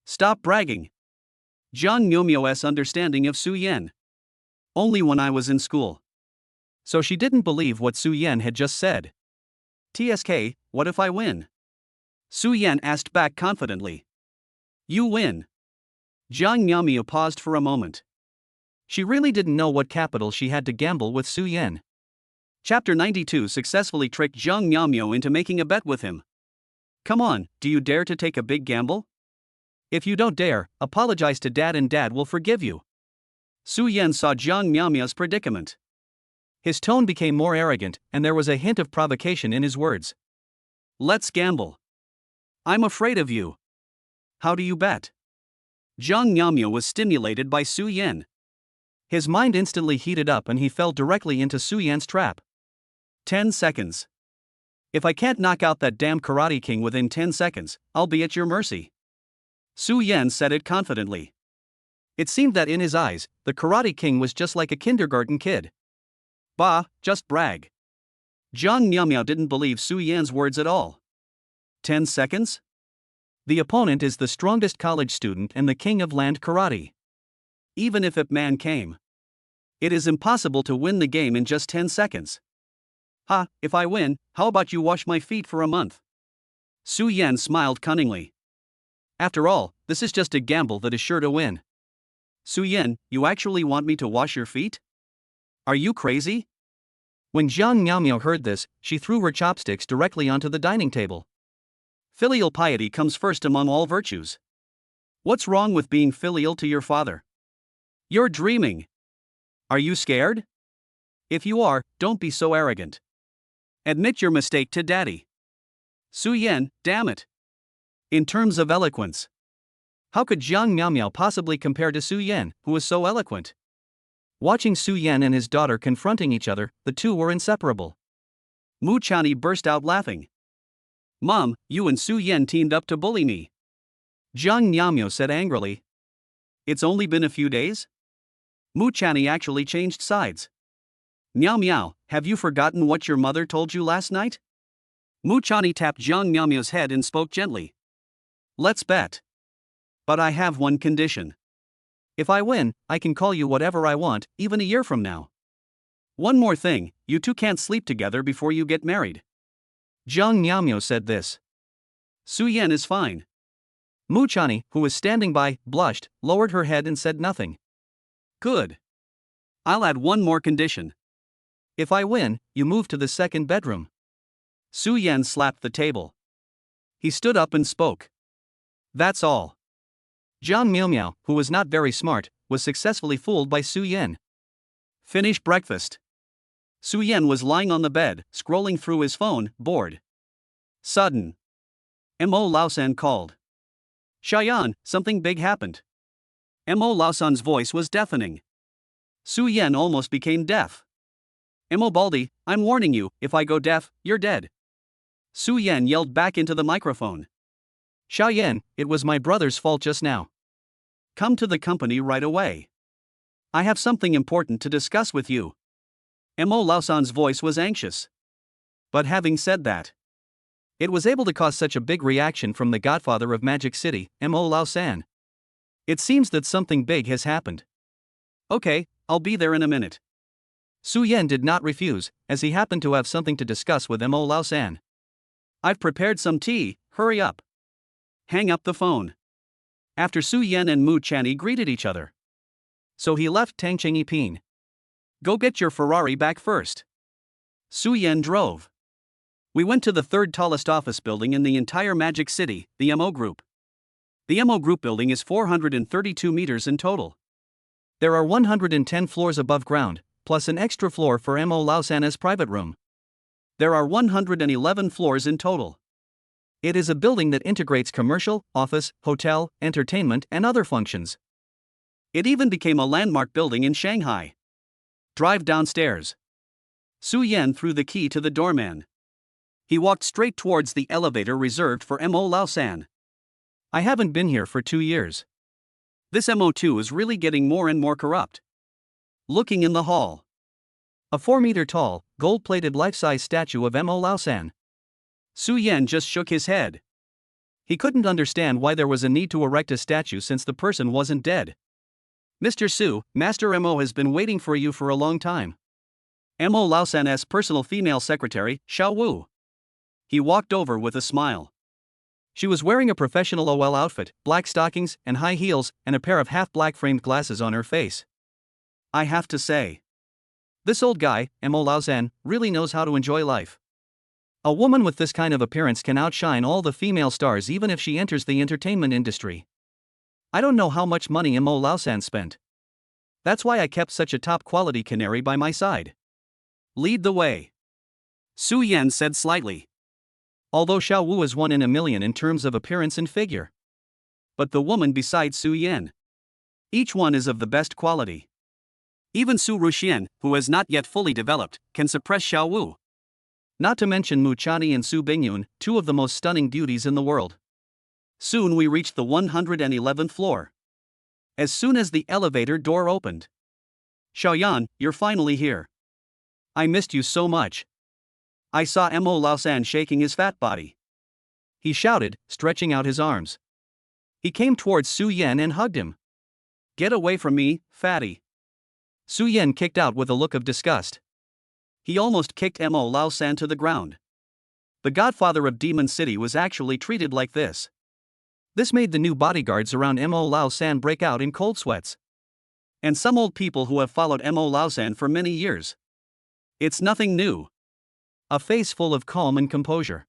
Stop bragging. Jiang Miaomiao's understanding of Su Yan. Only when I was in school. So she didn't believe what Su Yan had just said. TSK, what if I win? Su Yan asked back confidently. You win. Jiang Miaomiao paused for a moment. She really didn't know what capital she had to gamble with Su Yan. Chapter 92 successfully tricked Jiang Miaomiao into making a bet with him. Come on, do you dare to take a big gamble? If you don't dare, apologize to Dad and Dad will forgive you. Su Yan saw Jiang Miaomiao's predicament. His tone became more arrogant, and there was a hint of provocation in his words. Let's gamble. I'm afraid of you. How do you bet? Jiang Miaomiao was stimulated by Su Yan. His mind instantly heated up and he fell directly into Su Yan's trap. 10 seconds. If I can't knock out that damn Karate King within 10 seconds, I'll be at your mercy. Su Yan said it confidently. It seemed that in his eyes, the Karate King was just like a kindergarten kid. Bah, just brag. Jiang Miaomiao didn't believe Su Yan's words at all. 10 seconds? The opponent is the strongest college student and the king of land karate. Even if Ip Man came. It is impossible to win the game in just 10 seconds. Ha, if I win, how about you wash my feet for a month? Su Yan smiled cunningly. After all, this is just a gamble that is sure to win. Su Yan, you actually want me to wash your feet? Are you crazy? When Jiang Miaomiao heard this, she threw her chopsticks directly onto the dining table. Filial piety comes first among all virtues. What's wrong with being filial to your father? You're dreaming. Are you scared? If you are, don't be so arrogant. Admit your mistake to Daddy. Su Yan, damn it. In terms of eloquence. How could Jiang Miaomiao possibly compare to Su Yan, who was so eloquent? Watching Su Yan and his daughter confronting each other, the two were inseparable. Mu Chani burst out laughing. Mom, you and Su Yan teamed up to bully me. Jiang Miaomiao said angrily. It's only been a few days? Mu Chani actually changed sides. Miao Miao, have you forgotten what your mother told you last night? Mu Chani tapped Jiang Miaomiao's head and spoke gently. Let's bet. But I have one condition. If I win, I can call you whatever I want, even a year from now. One more thing, you two can't sleep together before you get married. Jiang Miaomio said this. Su Yan is fine. Mu Chani, who was standing by, blushed, lowered her head and said nothing. Good. I'll add one more condition. If I win, you move to the second bedroom. Su Yan slapped the table. He stood up and spoke. That's all. Jiang Miaomio, who was not very smart, was successfully fooled by Su Yan. Finish breakfast. Su Yan was lying on the bed, scrolling through his phone, bored. Sudden. Mo Laosan called. Xiaoyan, something big happened. Mo Laosan's voice was deafening. Su Yan almost became deaf. Mo Baldi, I'm warning you, if I go deaf, you're dead. Su Yan yelled back into the microphone. Xiaoyan, it was my brother's fault just now. Come to the company right away. I have something important to discuss with you. Mo Laosan's voice was anxious. But having said that, it was able to cause such a big reaction from the godfather of Magic City, Mo Laosan. It seems that something big has happened. Okay, I'll be there in a minute. Su Yan did not refuse, as he happened to have something to discuss with Mo Laosan. I've prepared some tea, hurry up. Hang up the phone. After Su Yan and Mu Chani greeted each other. So he left Tangcheng Yiping. Go get your Ferrari back first. Su Yan drove. We went to the third tallest office building in the entire Magic City, the MO Group. The MO Group building is 432 meters in total. There are 110 floors above ground, plus an extra floor for Mo Laosan's private room. There are 111 floors in total. It is a building that integrates commercial, office, hotel, entertainment, and other functions. It even became a landmark building in Shanghai. Drive downstairs. Su Yan threw the key to the doorman. He walked straight towards the elevator reserved for Mo Laosan. I haven't been here for 2 years. This MO2 is really getting more and more corrupt. Looking in the hall. A 4-meter-tall, gold-plated life-size statue of Mo Laosan. Su Yan just shook his head. He couldn't understand why there was a need to erect a statue since the person wasn't dead. Mr. Su, Master Mo has been waiting for you for a long time. Mo Laosan's personal female secretary, Xiao Wu. He walked over with a smile. She was wearing a professional OL outfit, black stockings and high heels, and a pair of half-black framed glasses on her face. I have to say, this old guy, Mo Laosan, really knows how to enjoy life. A woman with this kind of appearance can outshine all the female stars even if she enters the entertainment industry. I don't know how much money Mo Laosan spent. That's why I kept such a top-quality canary by my side. Lead the way. Su Yan said slightly. Although Xiao Wu is 1 in a million in terms of appearance and figure. But the woman beside Su Yan. Each one is of the best quality. Even Su Ruxian, who has not yet fully developed, can suppress Xiao Wu. Not to mention Mu Chani and Su Bingyun, 2 of the most stunning beauties in the world. Soon we reached the 111th floor. As soon as the elevator door opened. Xiaoyan, you're finally here. I missed you so much. I saw Mo Laosan shaking his fat body. He shouted, stretching out his arms. He came towards Su Yan and hugged him. Get away from me, fatty. Su Yan kicked out with a look of disgust. He almost kicked Mo Laosan to the ground. The godfather of Demon City was actually treated like this. This made the new bodyguards around Mo Laosan break out in cold sweats. And some old people who have followed Mo Laosan for many years. It's nothing new. A face full of calm and composure.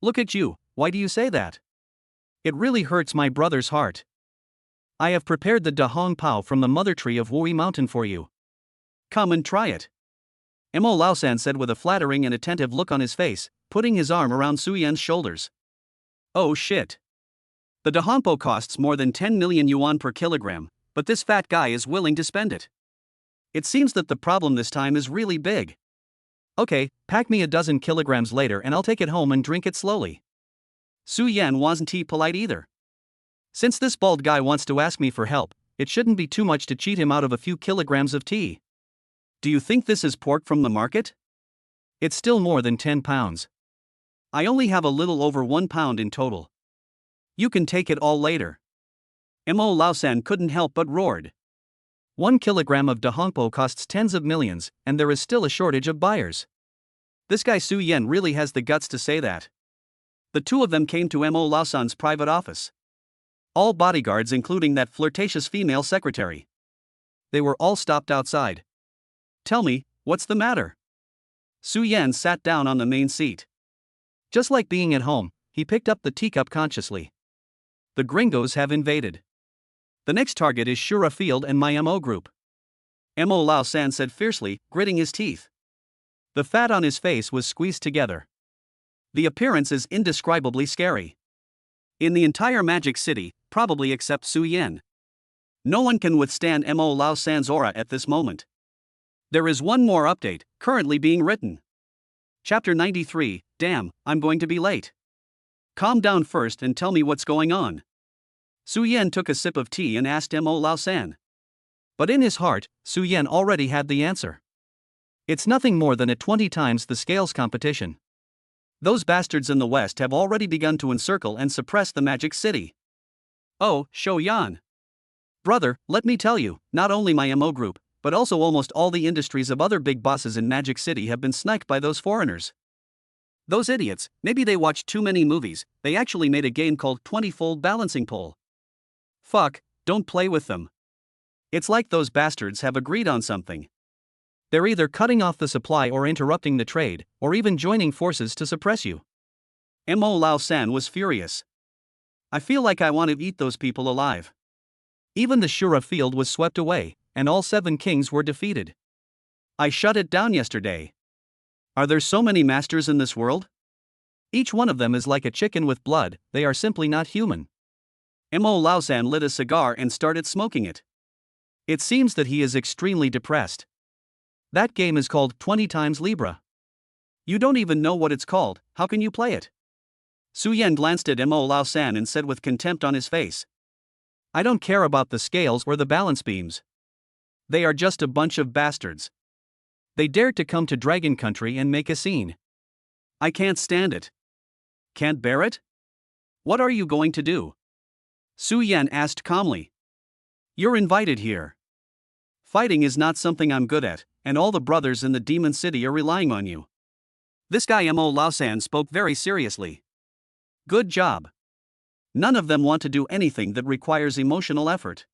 Look at you, why do you say that? It really hurts my brother's heart. I have prepared the Da Hong Pao from the mother tree of Wui Mountain for you. Come and try it. Mo Laosan said with a flattering and attentive look on his face, putting his arm around Su Yan's shoulders. Oh shit. The Da Hong Pao costs more than 10 million yuan per kilogram, but this fat guy is willing to spend it. It seems that the problem this time is really big. Okay, pack me a dozen kilograms later and I'll take it home and drink it slowly. Su Yan wasn't polite either. Since this bald guy wants to ask me for help, it shouldn't be too much to cheat him out of a few kilograms of tea. Do you think this is pork from the market? It's still more than 10 pounds. I only have a little over 1 pound in total. You can take it all later. Mo Lao-san couldn't help but roared. 1 kilogram of Dahongpo costs tens of millions, and there is still a shortage of buyers. This guy Su Yan really has the guts to say that. The two of them came to Mo Lao-san's private office. All bodyguards, including that flirtatious female secretary. They were all stopped outside. Tell me, what's the matter? Su Yan sat down on the main seat. Just like being at home, he picked up the teacup consciously. The gringos have invaded. The next target is Shura Field and my MO group. Mo Lao-san said fiercely, gritting his teeth. The fat on his face was squeezed together. The appearance is indescribably scary. In the entire Magic City, probably except Su Yan. No one can withstand Mo Lao-san's aura at this moment. There is one more update, currently being written. Chapter 93, Damn, I'm going to be late. Calm down first and tell me what's going on. Su Yan took a sip of tea and asked Mo Lao-san. But in his heart, Su Yan already had the answer. It's nothing more than a 20 times the scales competition. Those bastards in the West have already begun to encircle and suppress the Magic City. Oh, Shou Yan. Brother, let me tell you, not only my MO group, but also almost all the industries of other big bosses in Magic City have been sniped by those foreigners. Those idiots, maybe they watched too many movies, they actually made a game called 20-fold balancing pole. Fuck, don't play with them. It's like those bastards have agreed on something. They're either cutting off the supply or interrupting the trade, or even joining forces to suppress you. Mo Lao-san was furious. I feel like I want to eat those people alive. Even the Shura Field was swept away, and all 7 kings were defeated. I shut it down yesterday. Are there so many masters in this world? Each one of them is like a chicken with blood, they are simply not human. Mo Lao-san lit a cigar and started smoking it. It seems that he is extremely depressed. That game is called 20 times Libra. You don't even know what it's called, how can you play it? Su Yan glanced at Mo Lao-san and said with contempt on his face. I don't care about the scales or the balance beams. They are just a bunch of bastards. They dared to come to Dragon Country and make a scene. I can't stand it. Can't bear it? What are you going to do? Su Yan asked calmly. You're invited here. Fighting is not something I'm good at, and all the brothers in the Demon City are relying on you. This guy Mo Lao-san spoke very seriously. Good job. None of them want to do anything that requires emotional effort.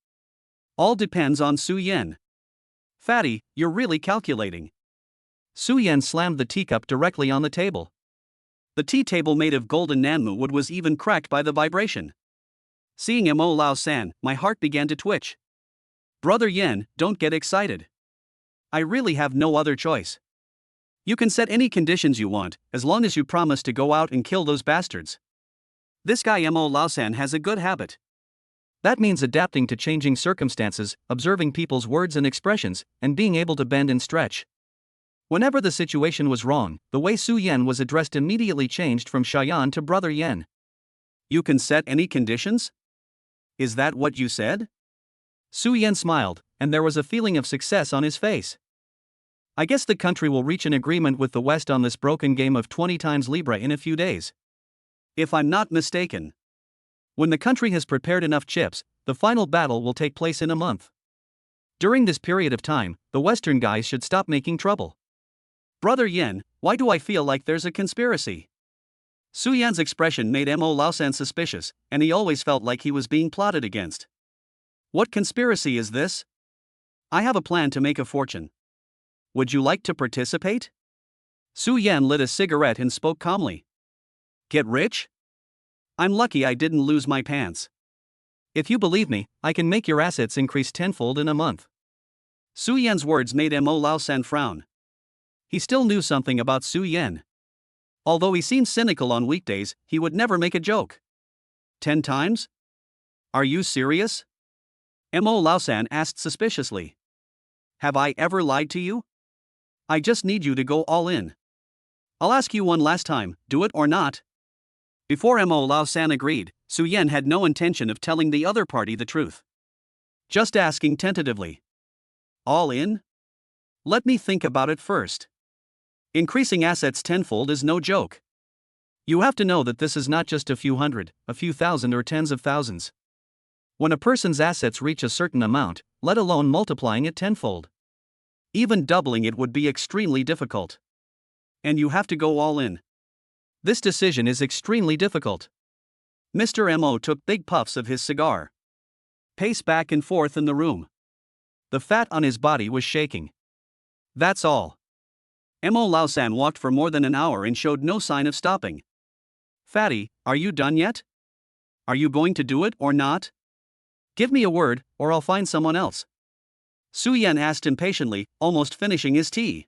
All depends on Su Yan. Fatty, you're really calculating. Su Yan slammed the teacup directly on the table. The tea table made of golden Nanmu wood was even cracked by the vibration. Seeing Mo Lao-san, my heart began to twitch. Brother Yan, don't get excited. I really have no other choice. You can set any conditions you want, as long as you promise to go out and kill those bastards. This guy Mo Lao-san has a good habit. That means adapting to changing circumstances, observing people's words and expressions, and being able to bend and stretch. Whenever the situation was wrong, the way Su Yan was addressed immediately changed from Shayan to Brother Yan. You can set any conditions? Is that what you said? Su Yan smiled, and there was a feeling of success on his face. I guess the country will reach an agreement with the West on this broken game of 20 times Libra in a few days. If I'm not mistaken. When the country has prepared enough chips, the final battle will take place in a month. During this period of time, the Western guys should stop making trouble. Brother Yan, why do I feel like there's a conspiracy? Su Yan's expression made Mo Lao-san suspicious, and he always felt like he was being plotted against. What conspiracy is this? I have a plan to make a fortune. Would you like to participate? Su Yan lit a cigarette and spoke calmly. Get rich? I'm lucky I didn't lose my pants. If you believe me, I can make your assets increase tenfold in a month. Su Yan's words made Mo Lao-san frown. He still knew something about Su Yan. Although he seemed cynical on weekdays, he would never make a joke. 10 times? Are you serious? Mo Lao-san asked suspiciously. Have I ever lied to you? I just need you to go all in. I'll ask you one last time, do it or not? Before Mo Lao-san agreed, Su Yan had no intention of telling the other party the truth. Just asking tentatively. All in? Let me think about it first. Increasing assets tenfold is no joke. You have to know that this is not just a few hundred, a few thousand or tens of thousands. When a person's assets reach a certain amount, let alone multiplying it tenfold, even doubling it would be extremely difficult. And you have to go all in. This decision is extremely difficult. Mr. Mo took big puffs of his cigar. Paced back and forth in the room. The fat on his body was shaking. That's all. Mo Lao-san walked for more than an hour and showed no sign of stopping. Fatty, are you done yet? Are you going to do it or not? Give me a word, or I'll find someone else. Su Yan asked impatiently, almost finishing his tea.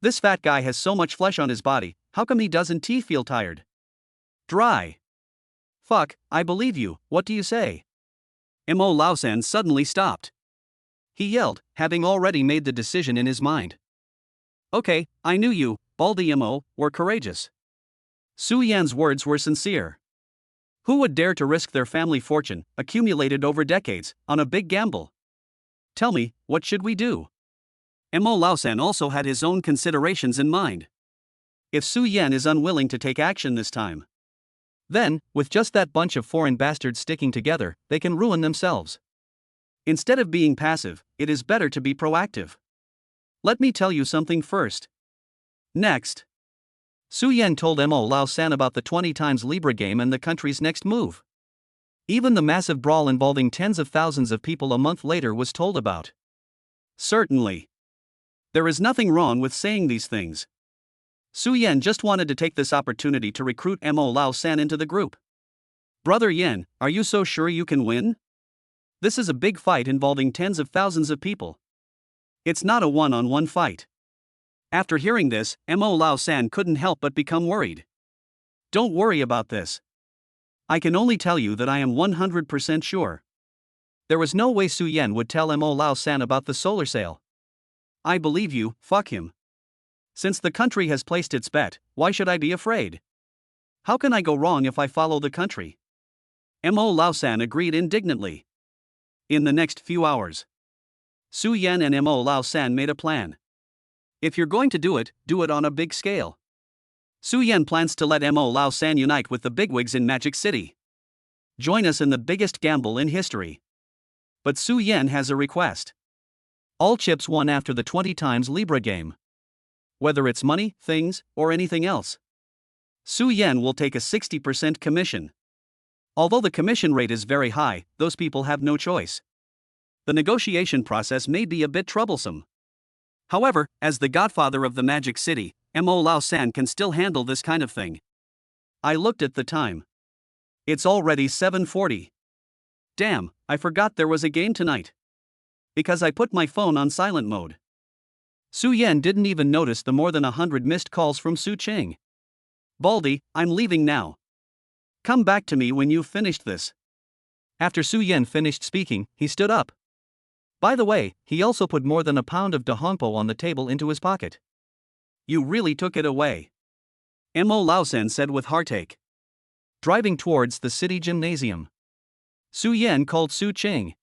This fat guy has so much flesh on his body, how come he doesn't feel tired? Dry. Fuck, I believe you, what do you say? Mo Lao-san suddenly stopped. He yelled, having already made the decision in his mind. Okay, I knew you, Baldy Mo, were courageous. Su Yan's words were sincere. Who would dare to risk their family fortune, accumulated over decades, on a big gamble? Tell me, what should we do? Mo Lao-san also had his own considerations in mind. If Su Yan is unwilling to take action this time, then, with just that bunch of foreign bastards sticking together, they can ruin themselves. Instead of being passive, it is better to be proactive. Let me tell you something first. Next. Su Yan told Mo Lao-san about the 20 times Libra game and the country's next move. Even the massive brawl involving tens of thousands of people a month later was told about. Certainly. There is nothing wrong with saying these things. Su Yan just wanted to take this opportunity to recruit Mo Lao-san into the group. Brother Yan, are you so sure you can win? This is a big fight involving tens of thousands of people. It's not a one-on-one fight. After hearing this, Mo Lao-san couldn't help but become worried. Don't worry about this. I can only tell you that I am 100% sure. There was no way Su Yan would tell Mo Lao-san about the solar sail. I believe you, fuck him. Since the country has placed its bet, why should I be afraid? How can I go wrong if I follow the country? Mo Lao-san agreed indignantly. In the next few hours, Su Yan and Mo Lao-san made a plan. If you're going to do it on a big scale. Su Yan plans to let Mo Lao-san unite with the bigwigs in Magic City. Join us in the biggest gamble in history. But Su Yan has a request. All chips won after the 20 times Libra game. Whether it's money, things, or anything else. Su Yan will take a 60% commission. Although the commission rate is very high, those people have no choice. The negotiation process may be a bit troublesome. However, as the godfather of the Magic City, Mo Lao-san can still handle this kind of thing. I looked at the time. It's already 7:40. Damn, I forgot there was a game tonight. Because I put my phone on silent mode. Su Yan didn't even notice the more than 100 missed calls from Su Ching. Baldy, I'm leaving now. Come back to me when you've finished this. After Su Yan finished speaking, he stood up. By the way, he also put more than a pound of dahonpo on the table into his pocket. You really took it away. Mo Lao-san said with heartache. Driving towards the city gymnasium, Su Yan called Su Ching.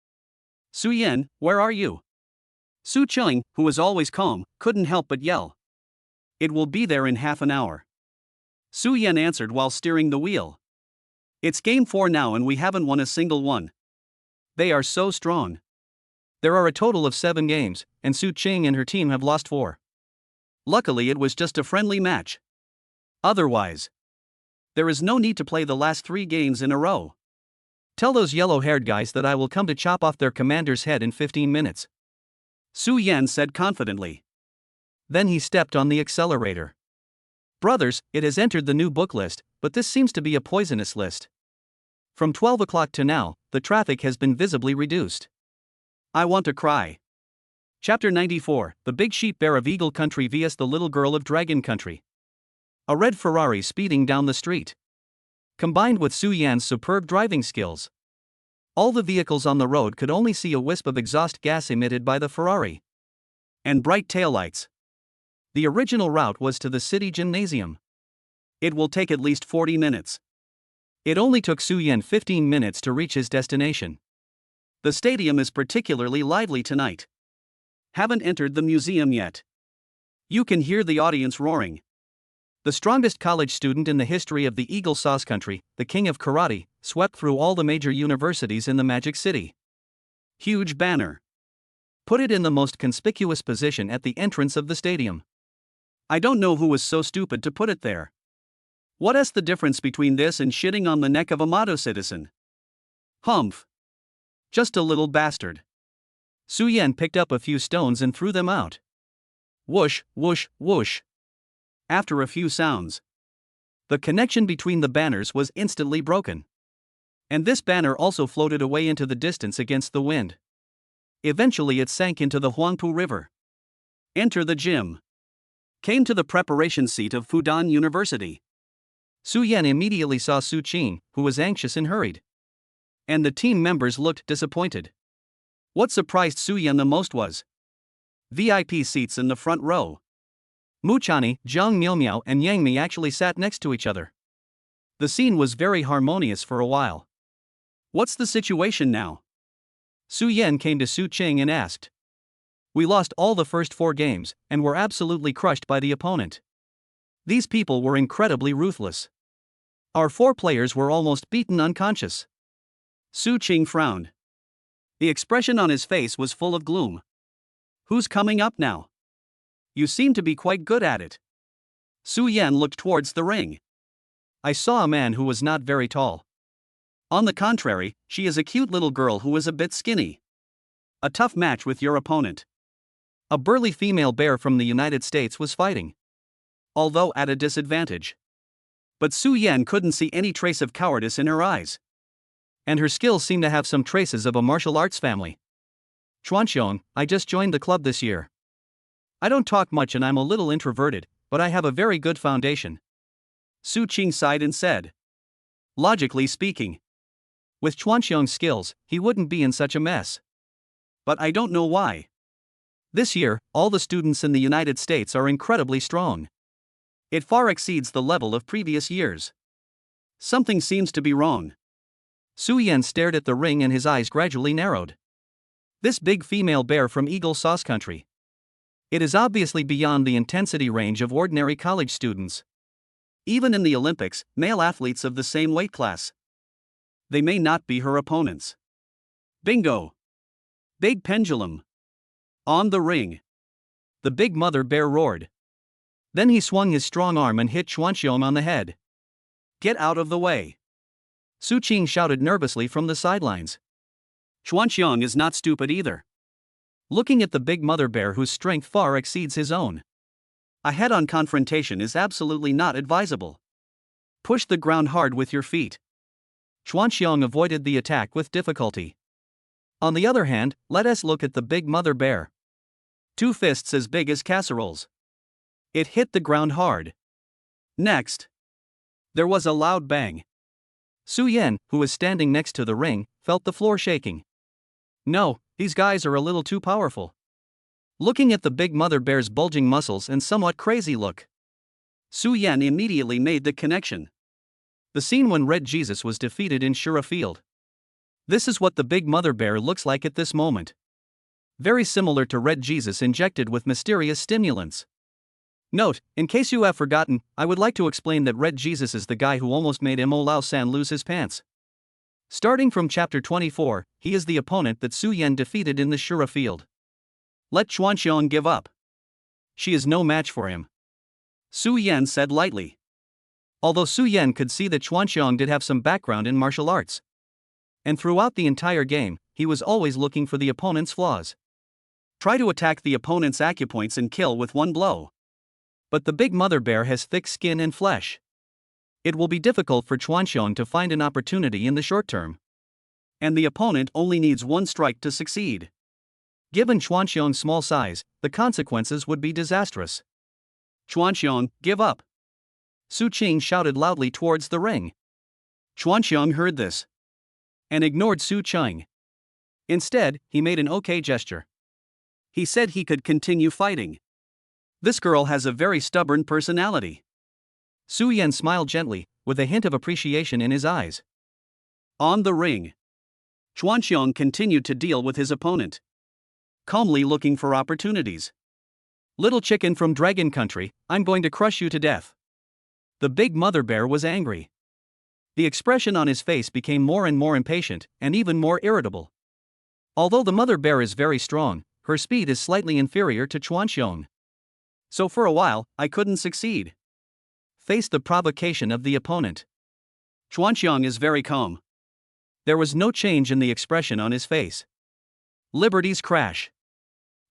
Su Yan, where are you? Su Ching, who was always calm, couldn't help but yell. It will be there in half an hour. Su Yan answered while steering the wheel. It's game 4 now and we haven't won a single one. They are so strong. There are a total of 7 games, and Su Ching and her team have lost 4. Luckily it was just a friendly match. Otherwise, there is no need to play the last 3 games in a row. Tell those yellow-haired guys that I will come to chop off their commander's head in 15 minutes. Su Yan said confidently. Then he stepped on the accelerator. Brothers, it has entered the new book list, but this seems to be a poisonous list. From 12 o'clock to now, the traffic has been visibly reduced. I want to cry. Chapter 94, The Big Sheep Bear of Eagle Country vs the Little Girl of Dragon Country. A red Ferrari speeding down the street. Combined with Su Yan's superb driving skills, all the vehicles on the road could only see a wisp of exhaust gas emitted by the Ferrari. And bright taillights. The original route was to the city gymnasium. It will take at least 40 minutes. It only took Su Yan 15 minutes to reach his destination. The stadium is particularly lively tonight. Haven't entered the museum yet. You can hear the audience roaring. The strongest college student in the history of the Eagle Sauce Country, the king of karate, swept through all the major universities in the Magic City. Huge banner. Put it in the most conspicuous position at the entrance of the stadium. I don't know who was so stupid to put it there. What's the difference between this and shitting on the neck of a motto citizen? Humph. Just a little bastard. Su Yan picked up a few stones and threw them out. Whoosh, whoosh, whoosh. After a few sounds, the connection between the banners was instantly broken. And this banner also floated away into the distance against the wind. Eventually it sank into the Huangpu River. Enter the gym. Came to the preparation seat of Fudan University. Su Yan immediately saw Su Qing, who was anxious and hurried. And the team members looked disappointed. What surprised Su Yan the most was VIP seats in the front row. Mu Chani, Zhang Miaomiao and Yang Mi actually sat next to each other. The scene was very harmonious for a while. What's the situation now? Su Yan came to Su Qing and asked. We lost all the first 4 games, and were absolutely crushed by the opponent. These people were incredibly ruthless. Our 4 players were almost beaten unconscious. Su Qing frowned. The expression on his face was full of gloom. Who's coming up now? You seem to be quite good at it. Su Yan looked towards the ring. I saw a man who was not very tall. On the contrary, she is a cute little girl who is a bit skinny. A tough match with your opponent. A burly female bear from the United States was fighting, although at a disadvantage. But Su Yan couldn't see any trace of cowardice in her eyes. And her skills seemed to have some traces of a martial arts family. Chuanxiong, I just joined the club this year. I don't talk much and I'm a little introverted, but I have a very good foundation. Su Qing sighed and said. Logically speaking, with Chuanxiong's skills, he wouldn't be in such a mess. But I don't know why. This year, all the students in the United States are incredibly strong. It far exceeds the level of previous years. Something seems to be wrong. Su Yan stared at the ring and his eyes gradually narrowed. This big female bear from Eagle Sauce Country. It is obviously beyond the intensity range of ordinary college students. Even in the Olympics, male athletes of the same weight class. They may not be her opponents. Bingo! Big pendulum. On the ring. The big mother bear roared. Then he swung his strong arm and hit Chuanxiong on the head. Get out of the way. Su Qing shouted nervously from the sidelines. Chuanxiong is not stupid either. Looking at the big mother bear whose strength far exceeds his own. A head-on confrontation is absolutely not advisable. Push the ground hard with your feet. Chuanxiong avoided the attack with difficulty. On the other hand, let us look at the big mother bear. 2 fists as big as casseroles. It hit the ground hard. Next, there was a loud bang. Su Yan, who was standing next to the ring, felt the floor shaking. No, these guys are a little too powerful. Looking at the big mother bear's bulging muscles and somewhat crazy look, Su Yan immediately made the connection. The scene when Red Jesus was defeated in Shura Field. This is what the big mother bear looks like at this moment. Very similar to Red Jesus injected with mysterious stimulants. Note, in case you have forgotten, I would like to explain that Red Jesus is the guy who almost made Mo Lao San lose his pants. Starting from chapter 24, he is the opponent that Su Yan defeated in the Shura Field. Let Chuanxiong give up. She is no match for him, Su Yan said lightly. Although Su Yan could see that Chuanxiong did have some background in martial arts. And throughout the entire game, he was always looking for the opponent's flaws. Try to attack the opponent's acupoints and kill with one blow. But the big mother bear has thick skin and flesh. It will be difficult for Chuanxiong to find an opportunity in the short term. And the opponent only needs one strike to succeed. Given Chuanxiong's small size, the consequences would be disastrous. Chuanxiong, give up. Su Qing shouted loudly towards the ring. Chuanxiong heard this and ignored Su Qing. Instead, he made an okay gesture. He said he could continue fighting. This girl has a very stubborn personality. Su Yan smiled gently, with a hint of appreciation in his eyes. On the ring, Chuanxiong continued to deal with his opponent, calmly looking for opportunities. Little chicken from Dragon Country, I'm going to crush you to death. The big mother bear was angry. The expression on his face became more and more impatient, and even more irritable. Although the mother bear is very strong, her speed is slightly inferior to Chuanxiong. So for a while, I couldn't succeed. Face the provocation of the opponent. Chuanxiong is very calm. There was no change in the expression on his face. Liberty's crash.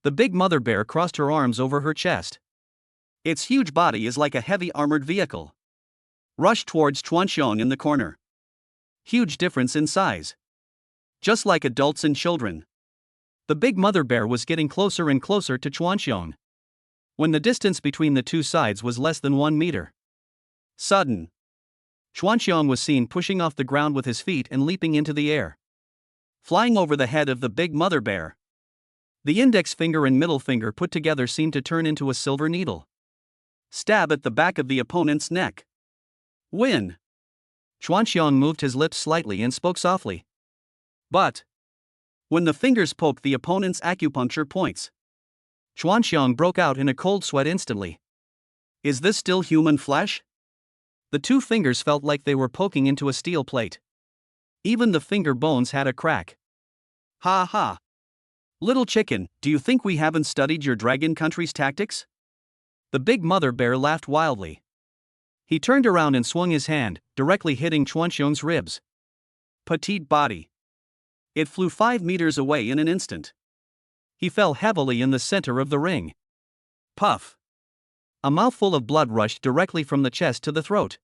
The big mother bear crossed her arms over her chest. Its huge body is like a heavy armored vehicle. Rushed towards Chuanxiong in the corner. Huge difference in size. Just like adults and children. The big mother bear was getting closer and closer to Chuanxiong. When the distance between the two sides was less than 1 meter. Sudden. Chuanxiong was seen pushing off the ground with his feet and leaping into the air. Flying over the head of the big mother bear. The index finger and middle finger put together seemed to turn into a silver needle. Stab at the back of the opponent's neck. Win. Chuanxiong moved his lips slightly and spoke softly. But when the fingers poked the opponent's acupuncture points, Chuanxiong broke out in a cold sweat instantly. Is this still human flesh? The two fingers felt like they were poking into a steel plate. Even the finger bones had a crack. Ha ha. Little chicken, do you think we haven't studied your dragon country's tactics? The big mother bear laughed wildly. He turned around and swung his hand, directly hitting Chuanxiong's ribs. Petite body. It flew 5 meters away in an instant. He fell heavily in the center of the ring. Puff. A mouthful of blood rushed directly from the chest to the throat.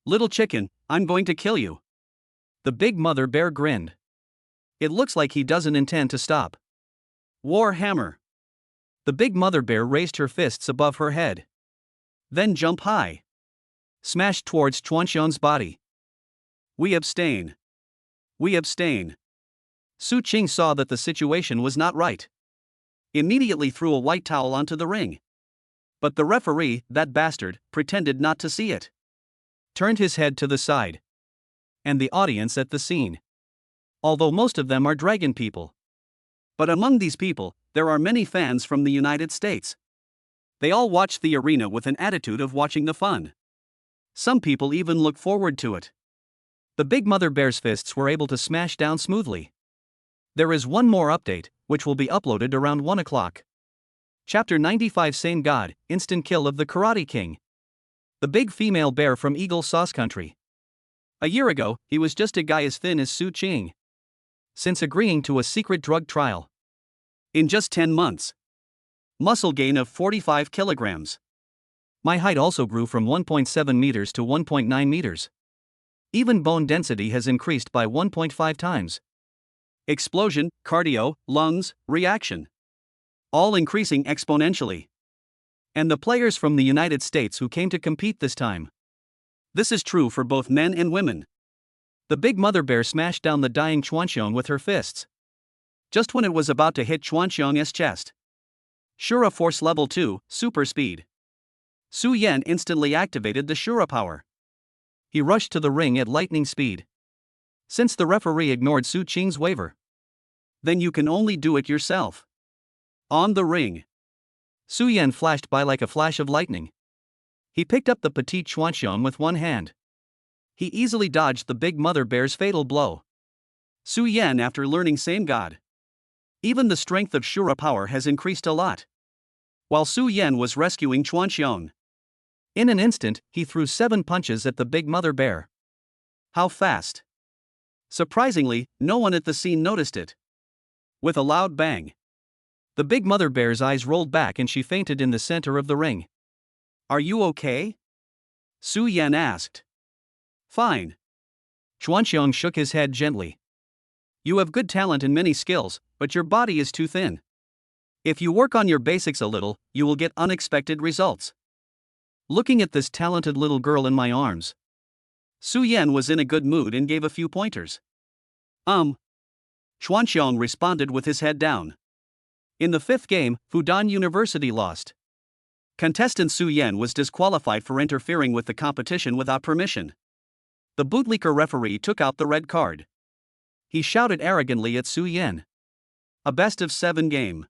Little chicken, I'm going to kill you. The big mother bear grinned. It looks like he doesn't intend to stop. War hammer. The big mother bear raised her fists above her head. Then jump high. Smashed towards Chuanxiong's body. We abstain. We abstain. Su Qing saw that the situation was not right. Immediately threw a white towel onto the ring. But the referee, that bastard, pretended not to see it. Turned his head to the side. And the audience at the scene. Although most of them are dragon people. But among these people, there are many fans from the United States. They all watch the arena with an attitude of watching the fun. Some people even look forward to it. The big mother bear's fists were able to smash down smoothly. There is one more update, which will be uploaded around 1 o'clock. Chapter 95 Same God, Instant Kill of the Karate King. The big female bear from Eagle Sauce Country. A year ago, he was just a guy as thin as Su Qing. Since agreeing to a secret drug trial. In just 10 months. Muscle gain of 45 kilograms. My height also grew from 1.7 meters to 1.9 meters. Even bone density has increased by 1.5 times. Explosion, cardio, lungs, reaction. All increasing exponentially. And the players from the United States who came to compete this time. This is true for both men and women. The big mother bear smashed down the dying Chuanxiong with her fists. Just when it was about to hit Chuanxiong's chest. Shura Force Level 2, Super Speed. Su Yan instantly activated the Shura power. He rushed to the ring at lightning speed. Since the referee ignored Su Qing's waiver. Then you can only do it yourself. On the ring. Su Yan flashed by like a flash of lightning. He picked up the petite Chuanxiong with one hand. He easily dodged the big mother bear's fatal blow. Su Yan after learning Same God. Even the strength of Shura power has increased a lot. While Su Yan was rescuing Chuanxiong. In an instant, he threw 7 punches at the big mother bear. How fast! Surprisingly, no one at the scene noticed it. With a loud bang. The big mother bear's eyes rolled back and she fainted in the center of the ring. Are you okay? Su Yan asked. Fine. Chuanxiong shook his head gently. You have good talent and many skills, but your body is too thin. If you work on your basics a little, you will get unexpected results. Looking at this talented little girl in my arms. Su Yan was in a good mood and gave a few pointers. Chuanxiong responded with his head down. In the 5th game, Fudan University lost. Contestant Su Yan was disqualified for interfering with the competition without permission. The bootleaker referee took out the red card. He shouted arrogantly at Su Yan. A best of 7 game.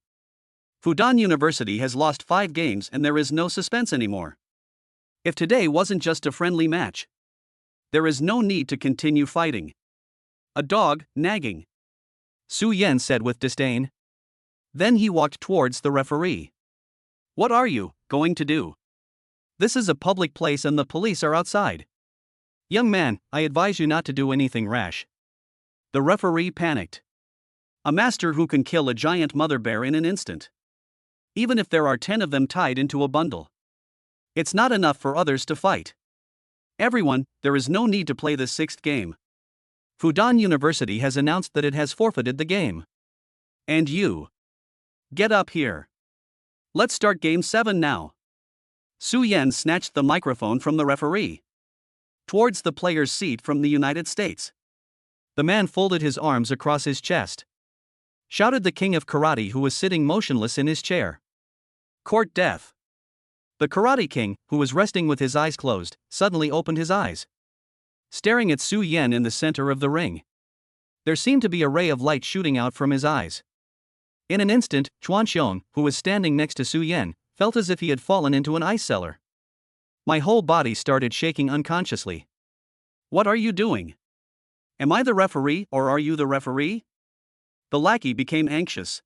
Fudan University has lost 5 games and there is no suspense anymore. If today wasn't just a friendly match, there is no need to continue fighting. A dog, nagging, Su Yan said with disdain. Then he walked towards the referee. What are you going to do? This is a public place and the police are outside. Young man, I advise you not to do anything rash. The referee panicked. A master who can kill a giant mother bear in an instant. Even if there are 10 of them tied into a bundle. It's not enough for others to fight. Everyone, there is no need to play the 6th game. Fudan University has announced that it has forfeited the game. And you. Get up here. Let's start game 7 now. Su Yan snatched the microphone from the referee. Towards the player's seat from the United States. The man folded his arms across his chest. Shouted the king of karate who was sitting motionless in his chair. Court death. The karate king, who was resting with his eyes closed, suddenly opened his eyes. Staring at Su Yan in the center of the ring. There seemed to be a ray of light shooting out from his eyes. In an instant, Chuan Xiong, who was standing next to Su Yan, felt as if he had fallen into an ice cellar. My whole body started shaking unconsciously. What are you doing? Am I the referee or are you the referee? The lackey became anxious.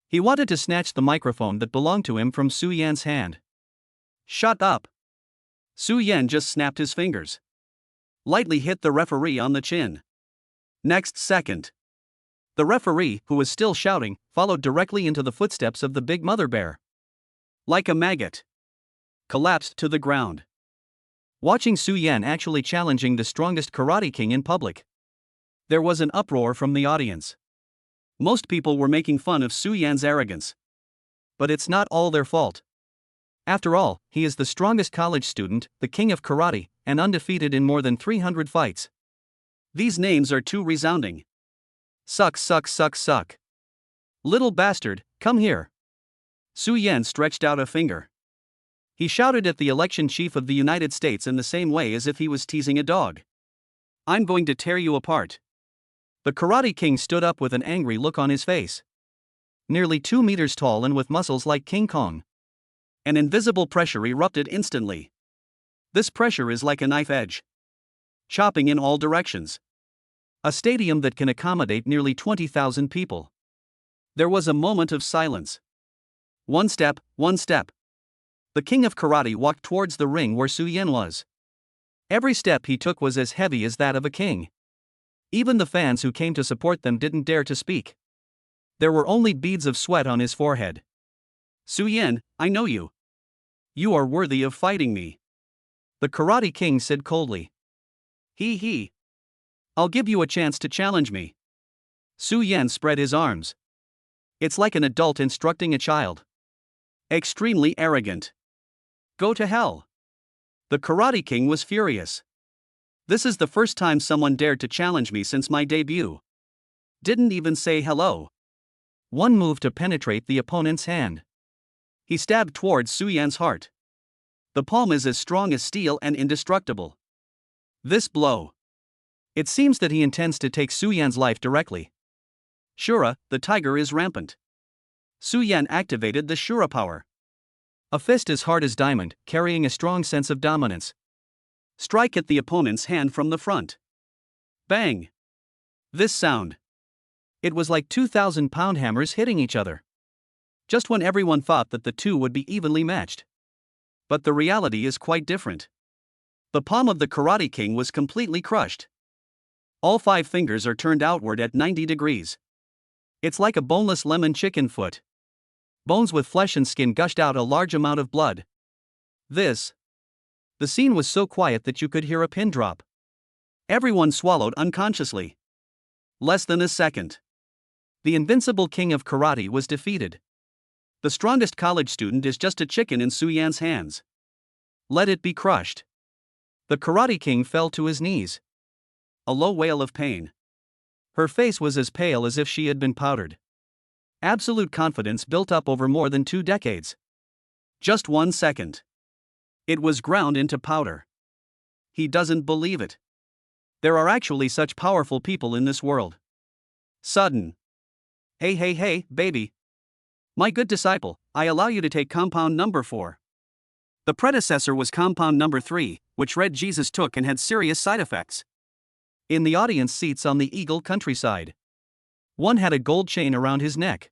He wanted to snatch the microphone that belonged to him from Su Yan's hand. Shut up. Su Yan just snapped his fingers. Lightly hit the referee on the chin. Next second, the referee, who was still shouting, followed directly into the footsteps of the big mother bear. Like a maggot. Collapsed to the ground. Watching Su Yan actually challenging the strongest karate king in public. There was an uproar from the audience. Most people were making fun of Su Yan's arrogance. But it's not all their fault. After all, he is the strongest college student, the king of karate, and undefeated in more than 300 fights. These names are too resounding. Suck, suck, suck, suck. Little bastard, come here. Su Yan stretched out a finger. He shouted at the election chief of the United States in the same way as if he was teasing a dog. I'm going to tear you apart. The karate king stood up with an angry look on his face. Nearly 2 meters tall and with muscles like King Kong. An invisible pressure erupted instantly. This pressure is like a knife edge. Chopping in all directions. A stadium that can accommodate nearly 20,000 people. There was a moment of silence. One step, one step. The king of karate walked towards the ring where Su Yan was. Every step he took was as heavy as that of a king. Even the fans who came to support them didn't dare to speak. There were only beads of sweat on his forehead. Su Yan, I know you. You are worthy of fighting me. The karate king said coldly. He. I'll give you a chance to challenge me. Su Yan spread his arms. It's like an adult instructing a child. Extremely arrogant. Go to hell. The karate king was furious. This is the first time someone dared to challenge me since my debut. Didn't even say hello. One move to penetrate the opponent's hand. He stabbed towards Su Yan's heart. The palm is as strong as steel and indestructible. This blow. It seems that he intends to take Su Yan's life directly. Shura, the tiger is rampant. Su Yan activated the Shura power. A fist as hard as diamond, carrying a strong sense of dominance. Strike at the opponent's hand from the front. Bang. This sound. It was like 2,000-pound hammers hitting each other. Just when everyone thought that the two would be evenly matched. But the reality is quite different. The palm of the karate king was completely crushed. All 5 fingers are turned outward at 90 degrees. It's like a boneless lemon chicken foot. Bones with flesh and skin gushed out a large amount of blood. The scene was so quiet that you could hear a pin drop. Everyone swallowed unconsciously. Less than a second. The invincible king of karate was defeated. The strongest college student is just a chicken in Su Yan's hands. Let it be crushed. The karate king fell to his knees. A low wail of pain. Her face was as pale as if she had been powdered. Absolute confidence built up over more than 2 decades. Just 1 second. It was ground into powder. He doesn't believe it. There are actually such powerful people in this world. Sudden. Hey, baby. My good disciple, I allow you to take compound number 4. The predecessor was compound number 3, which Red Jesus took and had serious side effects. In the audience seats on the Eagle countryside, one had a gold chain around his neck.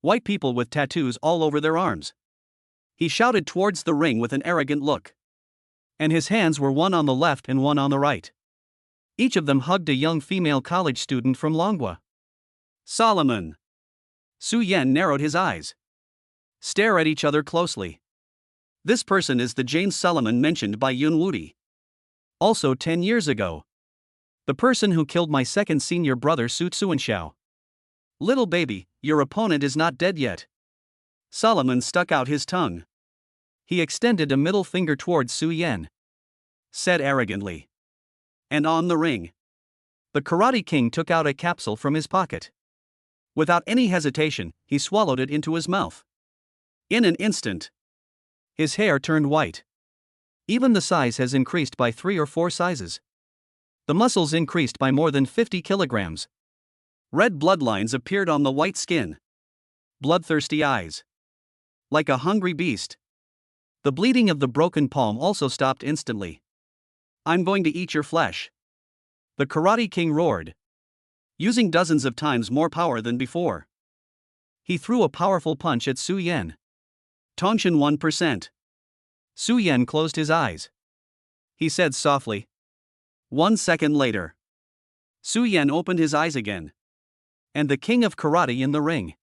White people with tattoos all over their arms. He shouted towards the ring with an arrogant look. And his hands were one on the left and one on the right. Each of them hugged a young female college student from Longwa. Solomon. Su Yan narrowed his eyes. Stare at each other closely. This person is the James Solomon mentioned by Yun Wudi. Also 10 years ago. The person who killed my second senior brother Su Tsuanxiao. Little baby, your opponent is not dead yet. Solomon stuck out his tongue. He extended a middle finger towards Su Yan. Said arrogantly. And on the ring. The Karate King took out a capsule from his pocket. Without any hesitation, he swallowed it into his mouth. In an instant, his hair turned white. Even the size has increased by 3 or 4 sizes. The muscles increased by more than 50 kilograms. Red bloodlines appeared on the white skin. Bloodthirsty eyes. Like a hungry beast. The bleeding of the broken palm also stopped instantly. I'm going to eat your flesh. The Karate King roared, using dozens of times more power than before. He threw a powerful punch at Su Yan. Tongshan 1%. Su Yan closed his eyes. He said softly. 1 second later, Su Yan opened his eyes again. And the king of karate in the ring.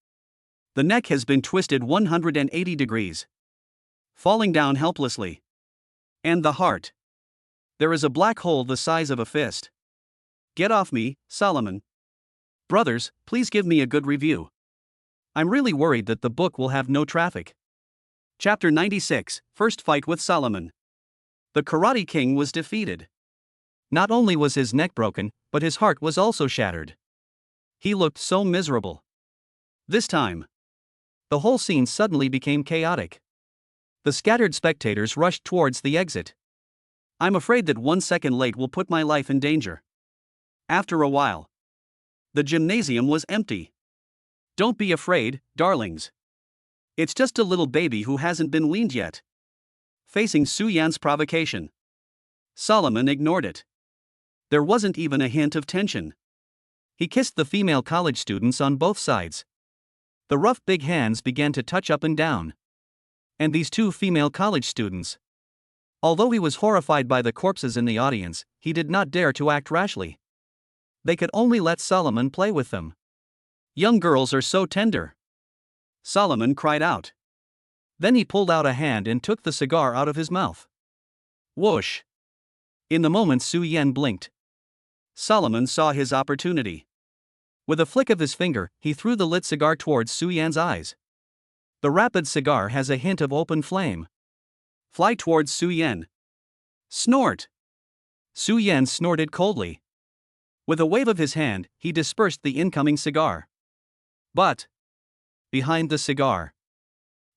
The neck has been twisted 180 degrees. Falling down helplessly. And the heart. There is a black hole the size of a fist. Get off me, Solomon. Brothers, please give me a good review. I'm really worried that the book will have no traffic. Chapter 96, First Fight with Solomon. The Karate King was defeated. Not only was his neck broken, but his heart was also shattered. He looked so miserable. This time, the whole scene suddenly became chaotic. The scattered spectators rushed towards the exit. I'm afraid that 1 second late will put my life in danger. After a while, the gymnasium was empty. Don't be afraid, darlings. It's just a little baby who hasn't been weaned yet. Facing Su Yan's provocation, Solomon ignored it. There wasn't even a hint of tension. He kissed the female college students on both sides. The rough big hands began to touch up and down. And these 2 female college students. Although he was horrified by the corpses in the audience, he did not dare to act rashly. They could only let Solomon play with them. Young girls are so tender, Solomon cried out. Then he pulled out a hand and took the cigar out of his mouth. Whoosh! In the moment Su Yan blinked. Solomon saw his opportunity. With a flick of his finger, he threw the lit cigar towards Su Yan's eyes. The rapid cigar has a hint of open flame. Fly towards Su Yan. Snort! Su Yan snorted coldly. With a wave of his hand, he dispersed the incoming cigar. But, behind the cigar,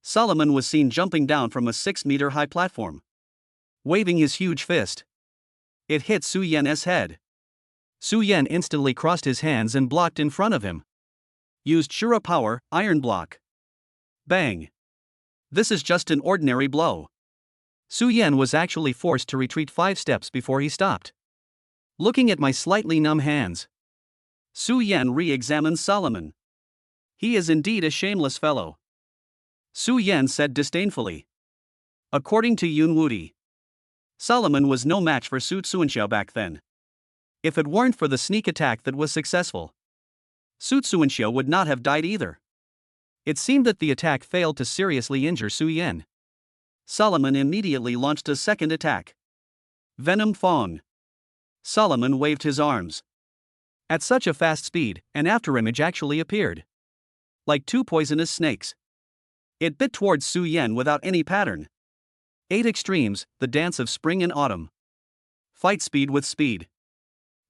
Solomon was seen jumping down from a 6-meter-high platform, waving his huge fist. It hit Su Yan's head. Su Yan instantly crossed his hands and blocked in front of him. Used Shura power, iron block. Bang! This is just an ordinary blow. Su Yan was actually forced to retreat 5 steps before he stopped. Looking at my slightly numb hands, Su Yan re-examined Solomon. He is indeed a shameless fellow, Su Yan said disdainfully. According to Yun Wudi, Solomon was no match for Su Tsuanxiao back then. If it weren't for the sneak attack that was successful, Su Tsuanxiao would not have died either. It seemed that the attack failed to seriously injure Su Yan. Solomon immediately launched a second attack. Venom Fong. Solomon waved his arms. At such a fast speed, an afterimage actually appeared. Like 2 poisonous snakes. It bit towards Su Yan without any pattern. 8 extremes, the dance of spring and autumn. Fight speed with speed.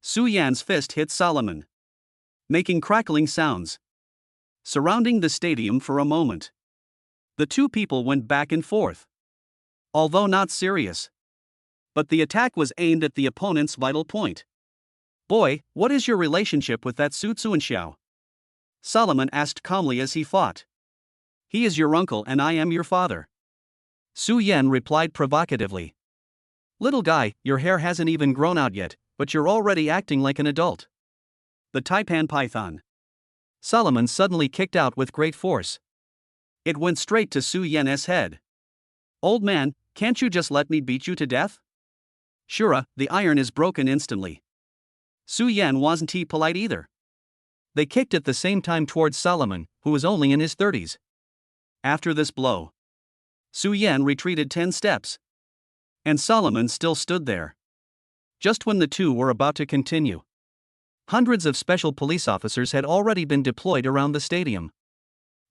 Su Yan's fist hit Solomon, making crackling sounds, surrounding the stadium for a moment. The 2 people went back and forth, although not serious. But the attack was aimed at the opponent's vital point. Boy, what is your relationship with that Su Tsuanxiao? Solomon asked calmly as he fought. He is your uncle and I am your father. Su Yan replied provocatively. Little guy, your hair hasn't even grown out yet, but you're already acting like an adult. The taipan python. Solomon suddenly kicked out with great force. It went straight to Su Yan's head. Old man, can't you just let me beat you to death? Shura, the iron is broken instantly. Su Yan wasn't polite either. They kicked at the same time towards Solomon, who was only in his 30s. After this blow, Su Yan retreated 10 steps. And Solomon still stood there. Just when the two were about to continue, hundreds of special police officers had already been deployed around the stadium.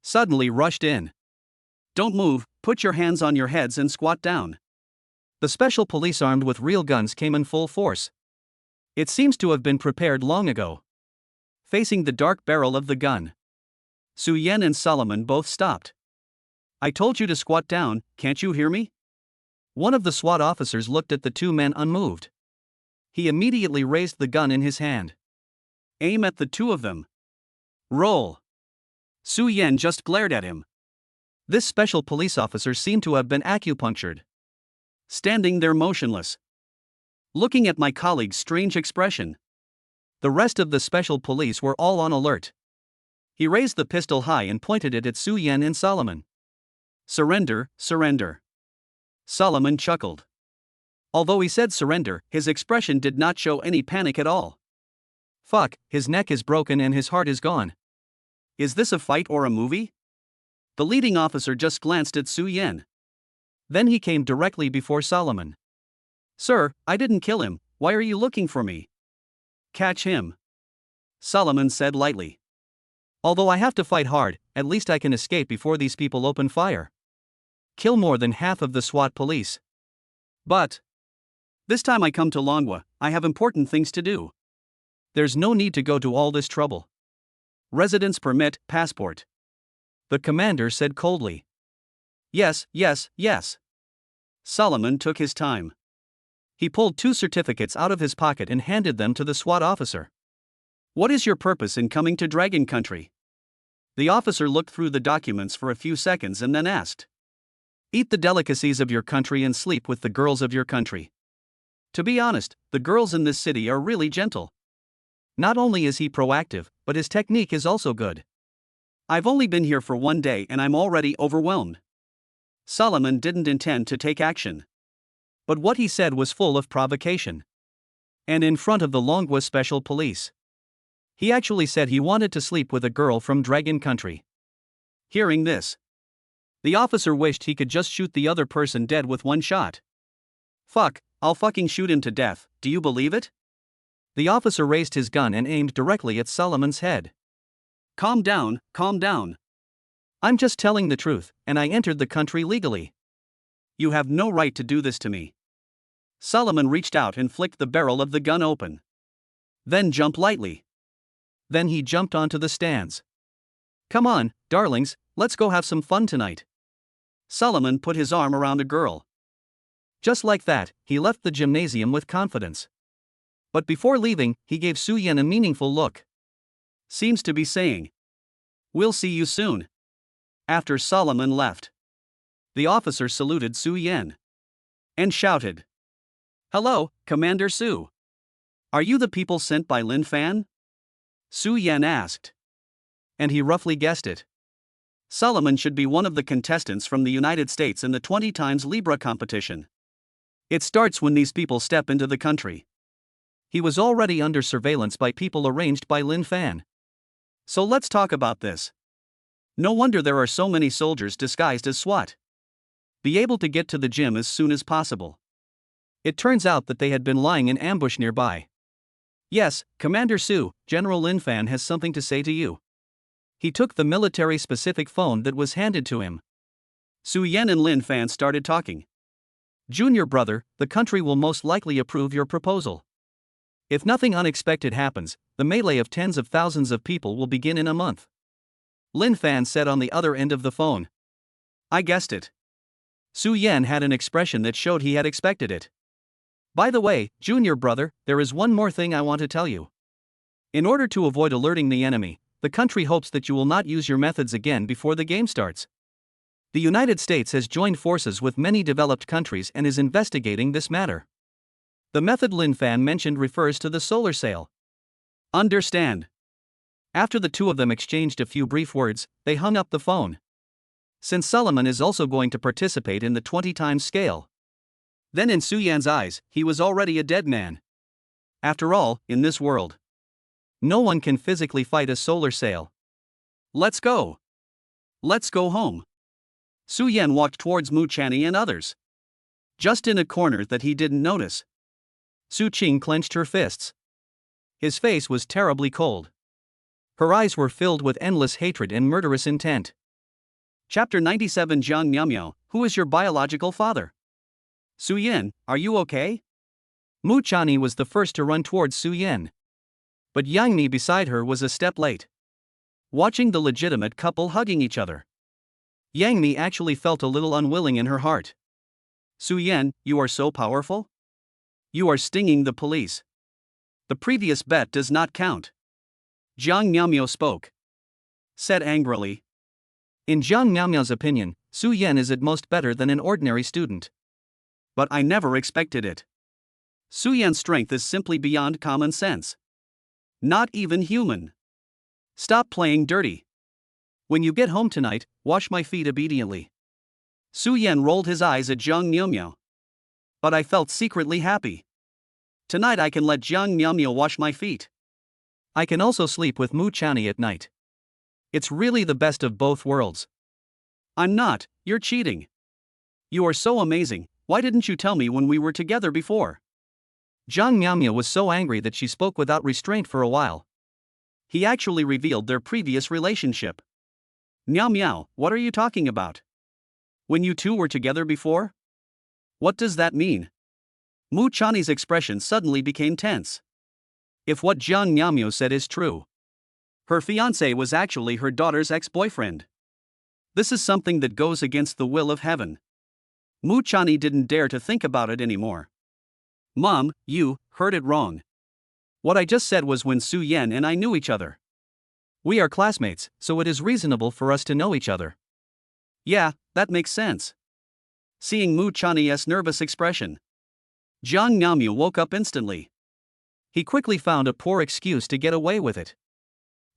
Suddenly rushed in. Don't move, put your hands on your heads and squat down. The special police armed with real guns came in full force. It seems to have been prepared long ago. Facing the dark barrel of the gun, Su Yan and Solomon both stopped. I told you to squat down, can't you hear me? One of the SWAT officers looked at the two men unmoved. He immediately raised the gun in his hand. Aim at the two of them. Roll. Su Yan just glared at him. This special police officer seemed to have been acupunctured. Standing there motionless, looking at my colleague's strange expression. The rest of the special police were all on alert. He raised the pistol high and pointed it at Su Yan and Solomon. Surrender, surrender. Solomon chuckled. Although he said surrender, his expression did not show any panic at all. Fuck, his neck is broken and his heart is gone. Is this a fight or a movie? The leading officer just glanced at Su Yan. Then he came directly before Solomon. Sir, I didn't kill him, why are you looking for me? Catch him, Solomon said lightly. Although I have to fight hard, at least I can escape before these people open fire. Kill more than half of the SWAT police. But this time I come to Longwa, I have important things to do. There's no need to go to all this trouble. Residence permit, passport. The commander said coldly. Yes, yes, yes. Solomon took his time. He pulled 2 certificates out of his pocket and handed them to the SWAT officer. What is your purpose in coming to Dragon Country? The officer looked through the documents for a few seconds and then asked. Eat the delicacies of your country and sleep with the girls of your country. To be honest, the girls in this city are really gentle. Not only is he proactive, but his technique is also good. I've only been here for 1 day and I'm already overwhelmed. Solomon didn't intend to take action. But what he said was full of provocation. And in front of the Longwa Special Police. He actually said he wanted to sleep with a girl from Dragon Country. Hearing this, the officer wished he could just shoot the other person dead with 1 shot. Fuck, I'll fucking shoot him to death, do you believe it? The officer raised his gun and aimed directly at Solomon's head. Calm down, calm down. I'm just telling the truth, and I entered the country legally. You have no right to do this to me. Solomon reached out and flicked the barrel of the gun open. Then jump lightly. Then he jumped onto the stands. Come on, darlings, let's go have some fun tonight. Solomon put his arm around a girl. Just like that, he left the gymnasium with confidence. But before leaving, he gave Su Yan a meaningful look. Seems to be saying, we'll see you soon. After Solomon left, the officer saluted Su Yan and shouted, Hello, Commander Su. Are you the people sent by Lin Fan? Su Yan asked. And he roughly guessed it. Solomon should be one of the contestants from the United States in the 20 times Libra competition. It starts when these people step into the country. He was already under surveillance by people arranged by Lin Fan. So let's talk about this. No wonder there are so many soldiers disguised as SWAT. Be able to get to the gym as soon as possible. It turns out that they had been lying in ambush nearby. Yes, Commander Su, General Lin Fan has something to say to you. He took the military-specific phone that was handed to him. Su Yan and Lin Fan started talking. Junior brother, the country will most likely approve your proposal. If nothing unexpected happens, the melee of tens of thousands of people will begin in a month. Lin Fan said on the other end of the phone. I guessed it. Su Yan had an expression that showed he had expected it. By the way, junior brother, there is one more thing I want to tell you. In order to avoid alerting the enemy, the country hopes that you will not use your methods again before the game starts. The United States has joined forces with many developed countries and is investigating this matter. The method Lin Fan mentioned refers to the solar sail. Understand. After the two of them exchanged a few brief words, they hung up the phone. Since Solomon is also going to participate in the 20 times scale. Then in Su Yan's eyes, he was already a dead man. After all, in this world, no one can physically fight a solar sail. Let's go. Let's go home. Su Yan walked towards Mu Channy and others. Just in a corner that he didn't notice, Su Qing clenched her fists. His face was terribly cold. Her eyes were filled with endless hatred and murderous intent. Chapter 97 Jiang Miaomiao, who is your biological father? Su Yan, are you okay? Mu Channy was the first to run towards Su Yan. But Yang Mi beside her was a step late. Watching the legitimate couple hugging each other, Yang Mi actually felt a little unwilling in her heart. Su Yan, you are so powerful? You are stinging the police. The previous bet does not count. Jiang Miaomiao spoke. Said angrily. In Jiang Miaomiao's opinion, Su Yan is at most better than an ordinary student. But I never expected it. Su Yan's strength is simply beyond common sense. Not even human. Stop playing dirty. When you get home tonight, wash my feet obediently. Su Yan rolled his eyes at Jiang Miaomiao. But I felt secretly happy. Tonight I can let Jiang Miaomiao wash my feet. I can also sleep with Mu Channy at night. It's really the best of both worlds. I'm not, you're cheating. You are so amazing, why didn't you tell me when we were together before? Jiang Miaomiao was so angry that she spoke without restraint for a while. He actually revealed their previous relationship. Miao Miao, what are you talking about? When you two were together before? What does that mean? Mu Channy's expression suddenly became tense. If what Jiang Miaomiao said is true, her fiancé was actually her daughter's ex-boyfriend. This is something that goes against the will of heaven. Mu Channy didn't dare to think about it anymore. Mom, you heard it wrong. What I just said was when Su Yan and I knew each other. We are classmates, so it is reasonable for us to know each other. Yeah, that makes sense. Seeing Mu Channy's nervous expression, Jiang Miaomiao woke up instantly. He quickly found a poor excuse to get away with it.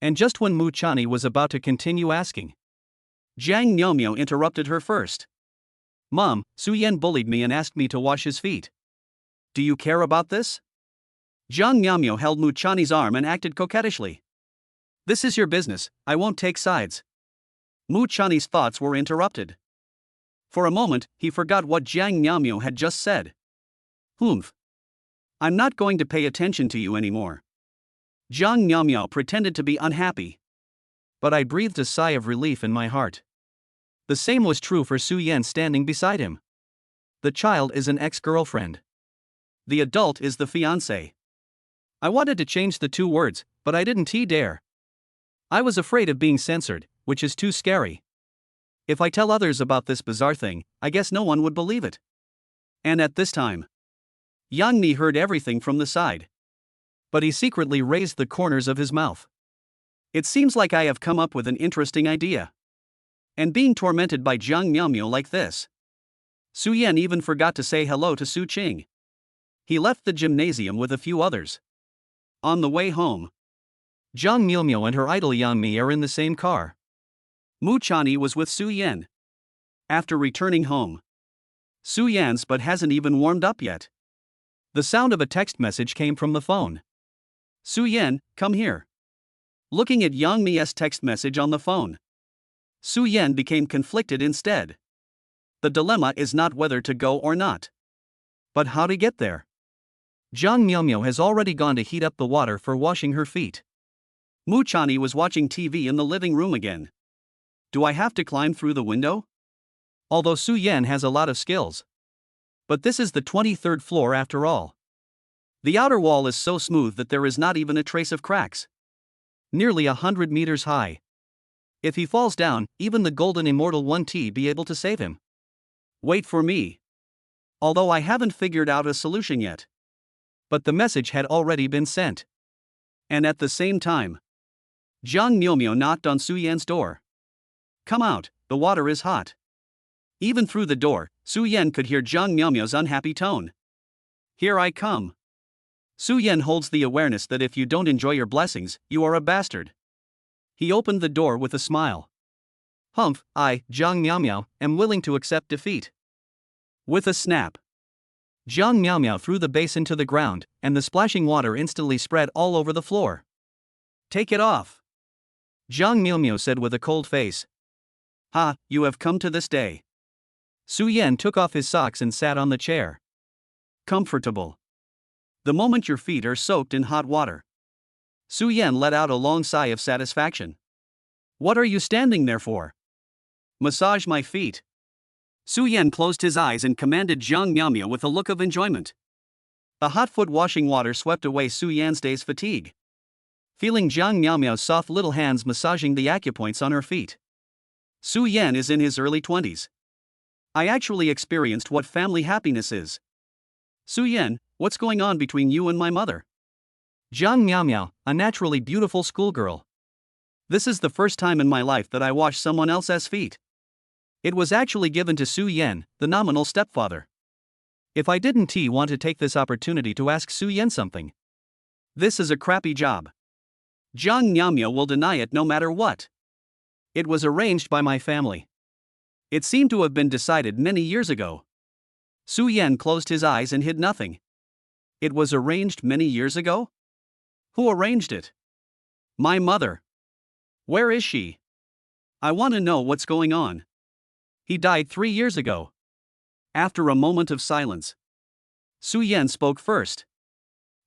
And just when Mu Channy was about to continue asking, Jiang Miaomiao interrupted her first. Mom, Su Yan bullied me and asked me to wash his feet. Do you care about this? Jiang Miaomiao held Mu Channy's arm and acted coquettishly. This is your business, I won't take sides. Mu Channy's thoughts were interrupted. For a moment, he forgot what Jiang Miaomiao had just said. Humph. I'm not going to pay attention to you anymore. Jiang Miaomiao pretended to be unhappy. But I breathed a sigh of relief in my heart. The same was true for Su Yan standing beside him. The child is an ex-girlfriend. The adult is the fiancé. I wanted to change the two words, but I didn't dare. I was afraid of being censored, which is too scary. If I tell others about this bizarre thing, I guess no one would believe it. And at this time, Yang Mi heard everything from the side. But he secretly raised the corners of his mouth. It seems like I have come up with an interesting idea. And being tormented by Jiang Miaomiao like this. Su Yan even forgot to say hello to Su Qing. He left the gymnasium with a few others. On the way home, Jiang Miaomiao and her idol Yang Mi are in the same car. Mu Channy was with Su Yan. After returning home, Su Yan's but hasn't even warmed up yet. The sound of a text message came from the phone. Su Yan, come here. Looking at Yang Mi's text message on the phone, Su Yan became conflicted instead. The dilemma is not whether to go or not, but how to get there. Jiang Miaomiao has already gone to heat up the water for washing her feet. Mu Channy was watching TV in the living room again. Do I have to climb through the window? Although Su Yan has a lot of skills. But this is the 23rd floor after all. The outer wall is so smooth that there is not even a trace of cracks. Nearly 100 meters high. If he falls down, even the golden immortal 1T be able to save him. Wait for me. Although I haven't figured out a solution yet. But the message had already been sent. And at the same time, Jiang Miaomiao knocked on Su Yan's door. Come out, the water is hot. Even through the door, Su Yan could hear Jiang Miaomiao's unhappy tone. Here I come. Su Yan holds the awareness that if you don't enjoy your blessings, you are a bastard. He opened the door with a smile. Humph, I, Jiang Miaomiao, am willing to accept defeat. With a snap, Jiang Miaomiao threw the basin to the ground, and the splashing water instantly spread all over the floor. Take it off, Jiang Miaomiao said with a cold face. Ha, you have come to this day. Su Yan took off his socks and sat on the chair. Comfortable. The moment your feet are soaked in hot water. Su Yan let out a long sigh of satisfaction. What are you standing there for? Massage my feet. Su Yan closed his eyes and commanded Jiang Miaomiao with a look of enjoyment. The hot foot washing water swept away Su Yan's day's fatigue. Feeling Jiang Miaomiao's soft little hands massaging the acupoints on her feet. Su Yan is in his early 20s. I actually experienced what family happiness is. Su Yan, what's going on between you and my mother? Jiang Miaomiao, a naturally beautiful schoolgirl. This is the first time in my life that I wash someone else's feet. It was actually given to Su Yan, the nominal stepfather. If I didn't want to take this opportunity to ask Su Yan something. This is a crappy job. Jiang Miaomiao will deny it no matter what. It was arranged by my family. It seemed to have been decided many years ago. Su Yan closed his eyes and hid nothing. It was arranged many years ago? Who arranged it? My mother. Where is she? I want to know what's going on. He died 3 years ago. After a moment of silence, Su Yan spoke first.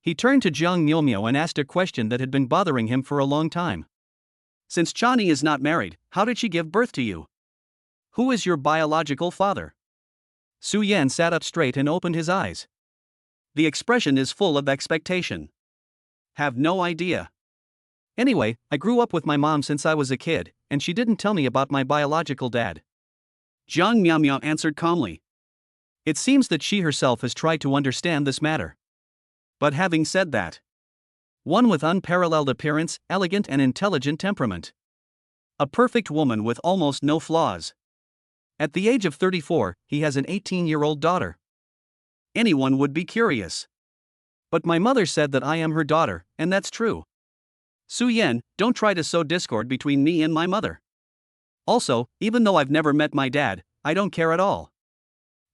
He turned to Jiang Miaomiao and asked a question that had been bothering him for a long time. Since Chani is not married, how did she give birth to you? Who is your biological father? Su Yan sat up straight and opened his eyes. The expression is full of expectation. Have no idea. Anyway, I grew up with my mom since I was a kid, and she didn't tell me about my biological dad. Jiang Miaomiao answered calmly. It seems that she herself has tried to understand this matter. But having said that, one with unparalleled appearance, elegant and intelligent temperament. A perfect woman with almost no flaws. At the age of 34, he has an 18-year-old daughter. Anyone would be curious. But my mother said that I am her daughter, and that's true. Su Yan, don't try to sow discord between me and my mother. Also, even though I've never met my dad, I don't care at all.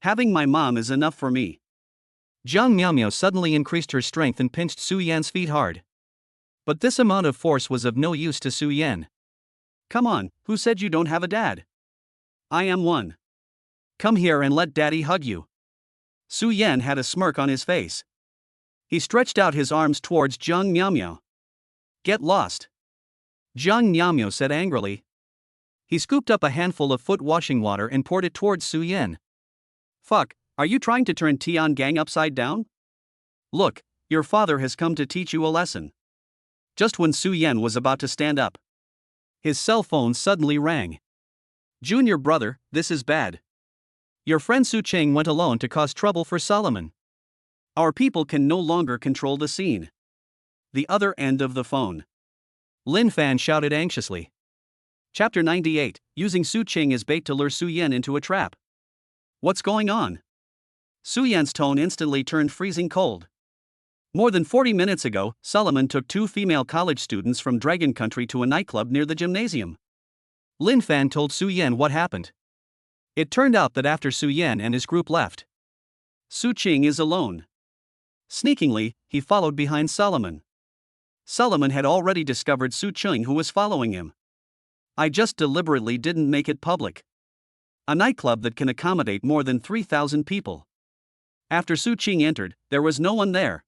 Having my mom is enough for me. Jiang Miaomiao suddenly increased her strength and pinched Su Yan's feet hard. But this amount of force was of no use to Su Yan. Come on, who said you don't have a dad? I am one. Come here and let daddy hug you. Su Yan had a smirk on his face. He stretched out his arms towards Jiang Miaomiao. Get lost, Jiang Miaomiao said angrily. He scooped up a handful of foot washing water and poured it towards Su Yan. Fuck, are you trying to turn Tiangang upside down? Look, your father has come to teach you a lesson. Just when Su Yan was about to stand up, his cell phone suddenly rang. Junior brother, this is bad. Your friend Su Cheng went alone to cause trouble for Solomon. Our people can no longer control the scene. The other end of the phone. Lin Fan shouted anxiously. Chapter 98, using Su Cheng as bait to lure Su Yan into a trap. What's going on? Su Yan's tone instantly turned freezing cold. More than 40 minutes ago, Solomon took 2 female college students from Dragon Country to a nightclub near the gymnasium. Lin Fan told Su Yan what happened. It turned out that after Su Yan and his group left, Su Cheng is alone. Sneakingly, he followed behind Solomon. Solomon had already discovered Su Cheng, who was following him. I just deliberately didn't make it public. A nightclub that can accommodate more than 3,000 people. After Su Cheng entered, there was no one there.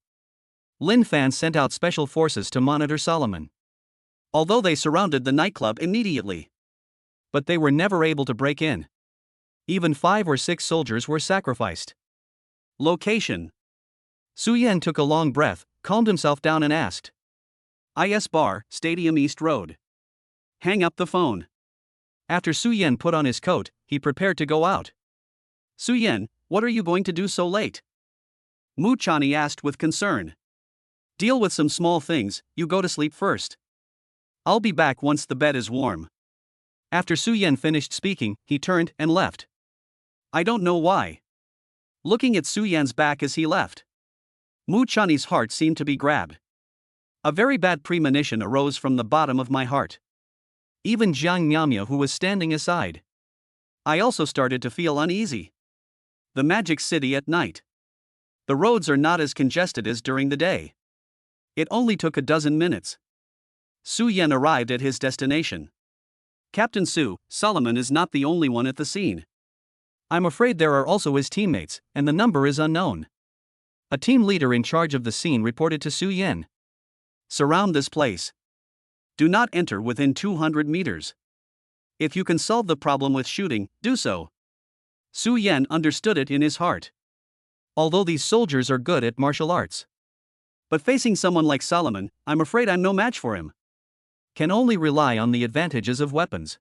Lin Fan sent out special forces to monitor Solomon. Although they surrounded the nightclub immediately. But they were never able to break in. Even 5 or 6 soldiers were sacrificed. Location. Su Yan took a long breath, calmed himself down and asked. IS Bar, Stadium East Road. Hang up the phone. After Su Yan put on his coat, he prepared to go out. Su Yan, what are you going to do so late? Mu Chani asked with concern. Deal with some small things, you go to sleep first. I'll be back once the bed is warm. After Su Yan finished speaking, he turned and left. I don't know why. Looking at Su Yan's back as he left, Mu Chanyi's heart seemed to be grabbed. A very bad premonition arose from the bottom of my heart. Even Jiang Miaomia, who was standing aside, I also started to feel uneasy. The magic city at night. The roads are not as congested as during the day. It only took a dozen minutes. Su Yan arrived at his destination. Captain Su, Solomon is not the only one at the scene. I'm afraid there are also his teammates, and the number is unknown. A team leader in charge of the scene reported to Su Yan. Surround this place. Do not enter within 200 meters. If you can solve the problem with shooting, do so. Su Yan understood it in his heart. Although these soldiers are good at martial arts, but facing someone like Solomon, I'm afraid I'm no match for him. Can only rely on the advantages of weapons.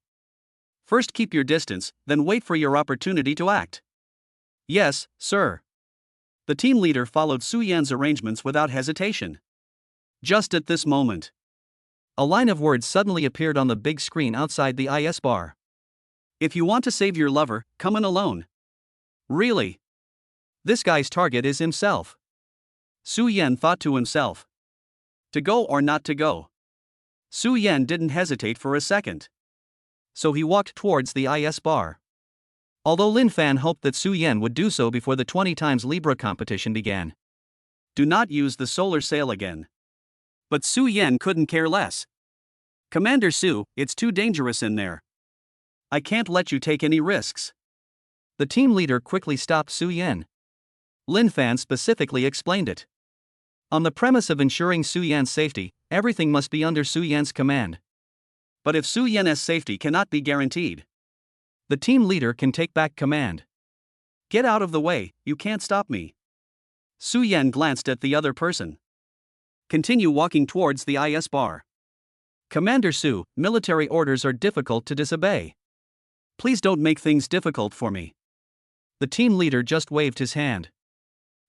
First keep your distance, then wait for your opportunity to act. Yes, sir. The team leader followed Su Yan's arrangements without hesitation. Just at this moment, a line of words suddenly appeared on the big screen outside the IS bar. If you want to save your lover, come in alone. Really? This guy's target is himself. Su Yan thought to himself. To go or not to go? Su Yan didn't hesitate for a second. So he walked towards the IS bar. Although Lin Fan hoped that Su Yan would do so before the 20 times Libra competition began. Do not use the solar sail again. But Su Yan couldn't care less. Commander Su, it's too dangerous in there. I can't let you take any risks. The team leader quickly stopped Su Yan. Lin Fan specifically explained it. On the premise of ensuring Su Yan's safety, everything must be under Su Yan's command. But if Su Yan's safety cannot be guaranteed, the team leader can take back command. Get out of the way, you can't stop me. Su Yan glanced at the other person. Continue walking towards the IS bar. Commander Su, military orders are difficult to disobey. Please don't make things difficult for me. The team leader just waved his hand.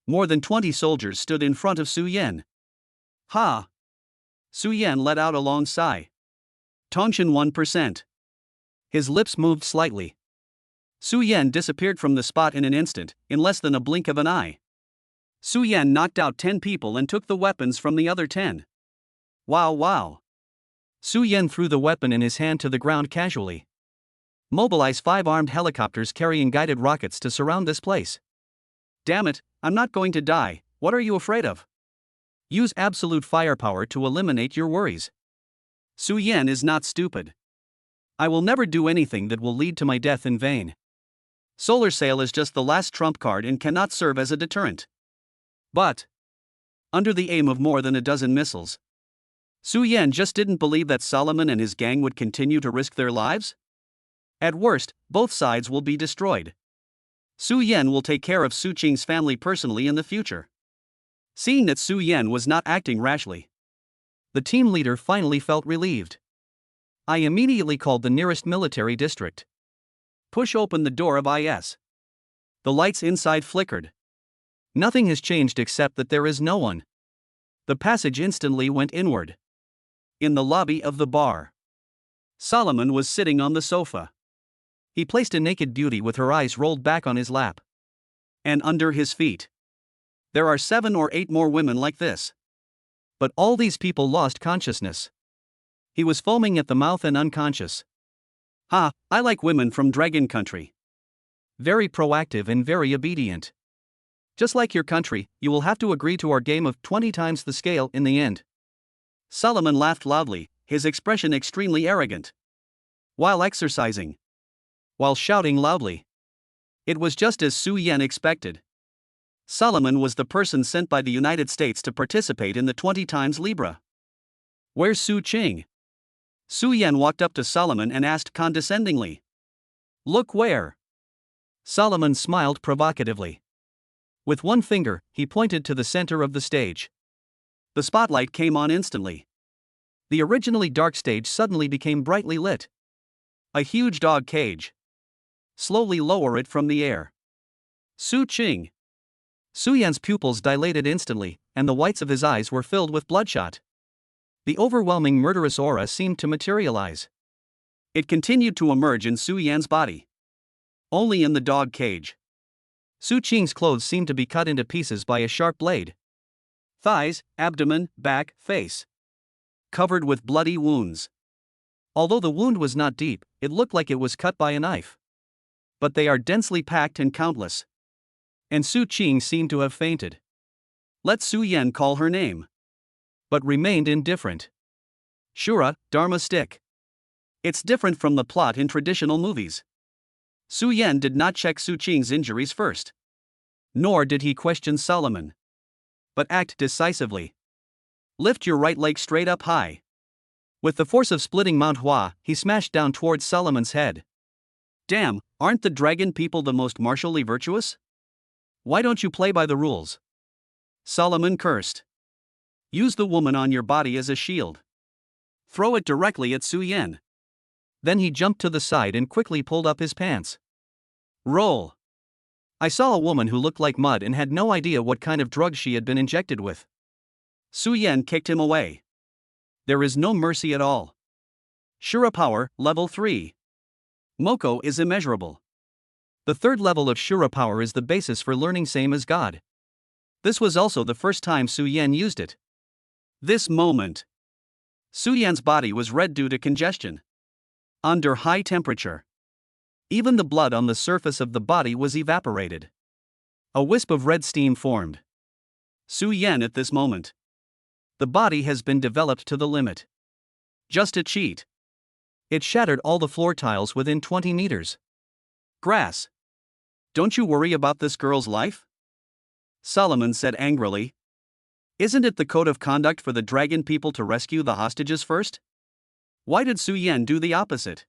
More than 20 soldiers stood in front of Su Yan. Ha! Su Yan let out a long sigh. Tongshan 1%. His lips moved slightly. Su Yan disappeared from the spot in an instant, in less than a blink of an eye. Su Yan knocked out 10 people and took the weapons from the other 10. Wow. Su Yan threw the weapon in his hand to the ground casually. Mobilize 5 armed helicopters carrying guided rockets to surround this place. Damn it, I'm not going to die, what are you afraid of? Use absolute firepower to eliminate your worries. Su Yan is not stupid. I will never do anything that will lead to my death in vain. Solar sail is just the last trump card and cannot serve as a deterrent. But, under the aim of more than a dozen missiles, Su Yan just didn't believe that Solomon and his gang would continue to risk their lives? At worst, both sides will be destroyed. Su Yan will take care of Su Qing's family personally in the future. Seeing that Su Yan was not acting rashly, the team leader finally felt relieved. I immediately called the nearest military district. Push open the door of IS. The lights inside flickered. Nothing has changed except that there is no one. The passage instantly went inward. In the lobby of the bar, Solomon was sitting on the sofa. He placed a naked beauty with her eyes rolled back on his lap. And under his feet, there are 7 or 8 more women like this. But all these people lost consciousness. He was foaming at the mouth and unconscious. Ha, I like women from Dragon Country. Very proactive and very obedient. Just like your country, you will have to agree to our game of 20 times the scale in the end. Solomon laughed loudly, his expression extremely arrogant. While exercising. While shouting loudly. It was just as Su Yan expected. Solomon was the person sent by the United States to participate in the 20 times Libra. Where's Su Qing? Su Yan walked up to Solomon and asked condescendingly. Look where? Solomon smiled provocatively. With one finger, he pointed to the center of the stage. The spotlight came on instantly. The originally dark stage suddenly became brightly lit. A huge dog cage. Slowly lower it from the air. Su Qing. Su Yan's pupils dilated instantly, and the whites of his eyes were filled with bloodshot. The overwhelming murderous aura seemed to materialize. It continued to emerge in Su Yan's body. Only in the dog cage. Su Qing's clothes seemed to be cut into pieces by a sharp blade. Thighs, abdomen, back, face. Covered with bloody wounds. Although the wound was not deep, it looked like it was cut by a knife. But they are densely packed and countless. And Su Qing seemed to have fainted. Let Su Yan call her name. But remained indifferent. Shura, Dharma stick. It's different from the plot in traditional movies. Su Yan did not check Su Qing's injuries first. Nor did he question Solomon. But act decisively. Lift your right leg straight up high. With the force of splitting Mount Hua, he smashed down towards Solomon's head. Damn, aren't the dragon people the most martially virtuous? Why don't you play by the rules? Solomon cursed. Use the woman on your body as a shield. Throw it directly at Su Yan. Then he jumped to the side and quickly pulled up his pants. Roll. I saw a woman who looked like mud and had no idea what kind of drug she had been injected with. Su Yan kicked him away. There is no mercy at all. Shura power, level 3. Moko is immeasurable. The third level of Shura power is the basis for learning same as God. This was also the first time Su Yan used it. This moment. Su Yan's body was red due to congestion. Under high temperature. Even the blood on the surface of the body was evaporated. A wisp of red steam formed. Su Yan at this moment. The body has been developed to the limit. Just a cheat. It shattered all the floor tiles within 20 meters. Grass. Don't you worry about this girl's life? Solomon said angrily. Isn't it the code of conduct for the dragon people to rescue the hostages first? Why did Su Yan do the opposite?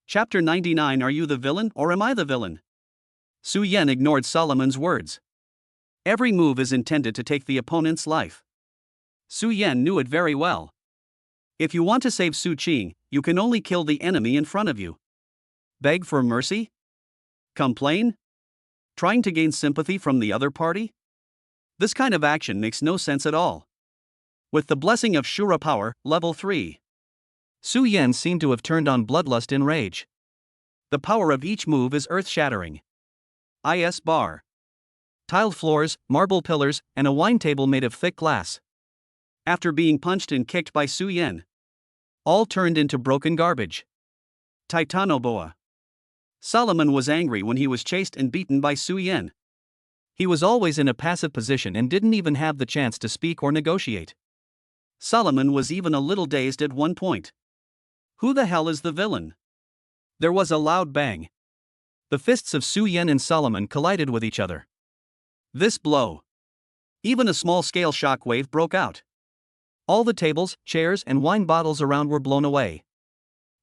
Chapter 99. Are you the villain or am I the villain? Su Yan ignored Solomon's words. Every move is intended to take the opponent's life. Su Yan knew it very well. If you want to save Su Qing, you can only kill the enemy in front of you. Beg for mercy? Complain? Trying to gain sympathy from the other party? This kind of action makes no sense at all. With the blessing of Shura power, level 3. Su Yan seemed to have turned on bloodlust in rage. The power of each move is earth-shattering. IS bar. Tiled floors, marble pillars, and a wine table made of thick glass. After being punched and kicked by Su Yan, all turned into broken garbage. Titanoboa. Solomon was angry when he was chased and beaten by Su Yan. He was always in a passive position and didn't even have the chance to speak or negotiate. Solomon was even a little dazed at one point. Who the hell is the villain? There was a loud bang. The fists of Su Yan and Solomon collided with each other. This blow. Even a small-scale shockwave broke out. All the tables, chairs, and wine bottles around were blown away.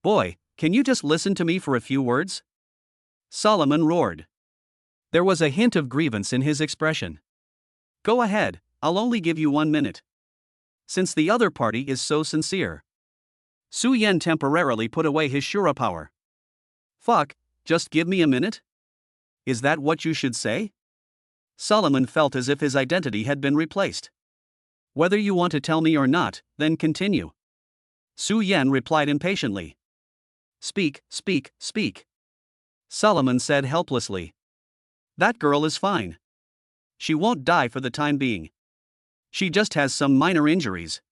Boy, can you just listen to me for a few words? Solomon roared. There was a hint of grievance in his expression. Go ahead, I'll only give you 1 minute. Since the other party is so sincere. Su Yan temporarily put away his Shura power. Fuck, just give me a minute? Is that what you should say? Solomon felt as if his identity had been replaced. Whether you want to tell me or not, then continue. Su Yan replied impatiently. Speak, speak, speak. Solomon said helplessly. That girl is fine. She won't die for the time being. She just has some minor injuries.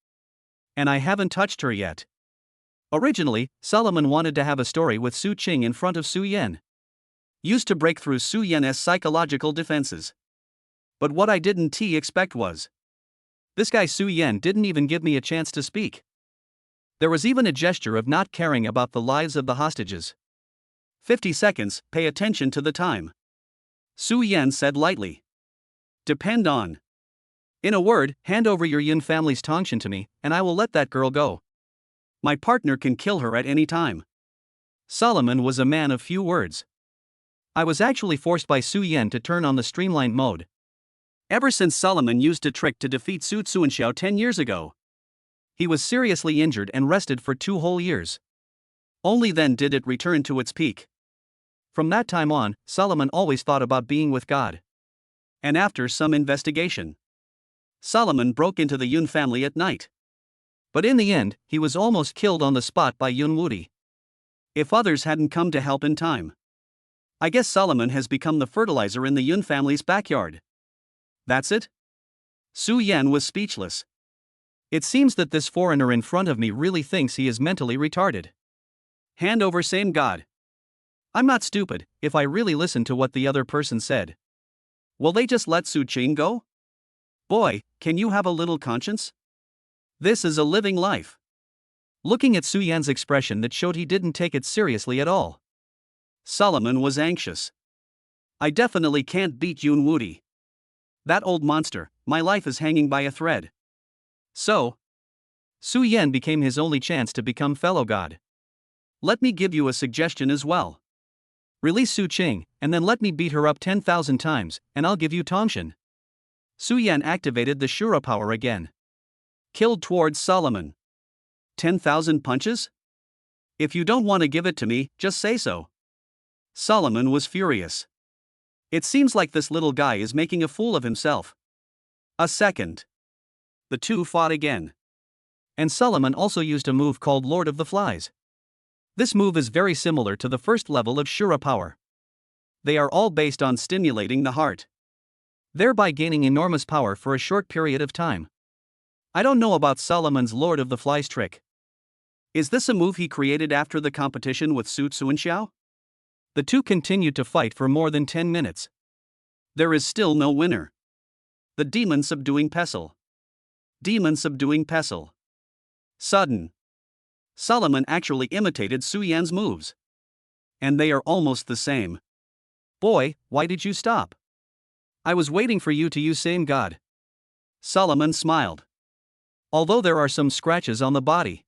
And I haven't touched her yet. Originally, Solomon wanted to have a story with Su Qing in front of Su Yan. Used to break through Su Yan's psychological defenses. But what I didn't expect was. This guy Su Yan didn't even give me a chance to speak. There was even a gesture of not caring about the lives of the hostages. 50 seconds, pay attention to the time. Su Yan said lightly. Depend on. In a word, hand over your Yun family's Tongshan to me, and I will let that girl go. My partner can kill her at any time. Solomon was a man of few words. I was actually forced by Su Yan to turn on the streamlined mode. Ever since Solomon used a trick to defeat Su Tsuanxiao 10 years ago. He was seriously injured and rested for 2 whole years. Only then did it return to its peak. From that time on, Solomon always thought about being with God. And after some investigation, Solomon broke into the Yun family at night. But in the end, he was almost killed on the spot by Yun Wudi. If others hadn't come to help in time. I guess Solomon has become the fertilizer in the Yun family's backyard. That's it? Su Yan was speechless. It seems that this foreigner in front of me really thinks he is mentally retarded. Hand over same God. I'm not stupid, if I really listen to what the other person said. Will they just let Su Ching go? Boy, can you have a little conscience? This is a living life. Looking at Su Yan's expression that showed he didn't take it seriously at all. Solomon was anxious. I definitely can't beat Yun Wudi. That old monster, my life is hanging by a thread. So, Su Yan became his only chance to become fellow god. Let me give you a suggestion as well. Release Su Ching, and then let me beat her up 10,000 times, and I'll give you Tongshan. Su Yan activated the Shura power again. Killed towards Solomon. 10,000 punches? If you don't want to give it to me, just say so. Solomon was furious. It seems like this little guy is making a fool of himself. A second. The two fought again. And Solomon also used a move called Lord of the Flies. This move is very similar to the first level of Shura power. They are all based on stimulating the heart, thereby gaining enormous power for a short period of time. I don't know about Solomon's Lord of the Flies trick. Is this a move he created after the competition with Su Tsuanxiao? The two continued to fight for more than 10 minutes. There is still no winner. The demon subduing pestle. Demon subduing pestle. Sudden. Solomon actually imitated Su Yan's moves. And they are almost the same. Boy, why did you stop? I was waiting for you to use same god. Solomon smiled. Although there are some scratches on the body.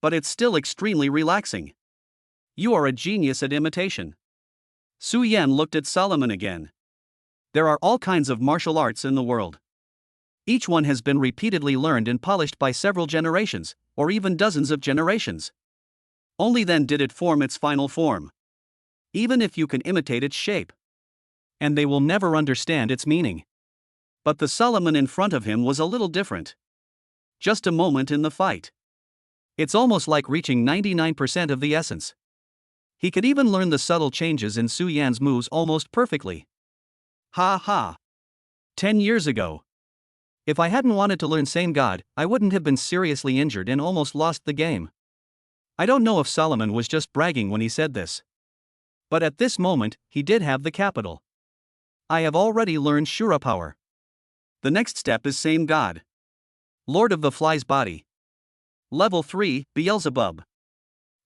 But it's still extremely relaxing. You are a genius at imitation. Su Yan looked at Solomon again. There are all kinds of martial arts in the world. Each one has been repeatedly learned and polished by several generations, or even dozens of generations. Only then did it form its final form. Even if you can imitate its shape. And they will never understand its meaning. But the Solomon in front of him was a little different. Just a moment in the fight. It's almost like reaching 99% of the essence. He could even learn the subtle changes in Su Yan's moves almost perfectly. Ha ha. 10 years ago. If I hadn't wanted to learn same god, I wouldn't have been seriously injured and almost lost the game. I don't know if Solomon was just bragging when he said this. But at this moment, he did have the capital. I have already learned Shura power. The next step is same god. Lord of the Flies body. Level 3, Beelzebub.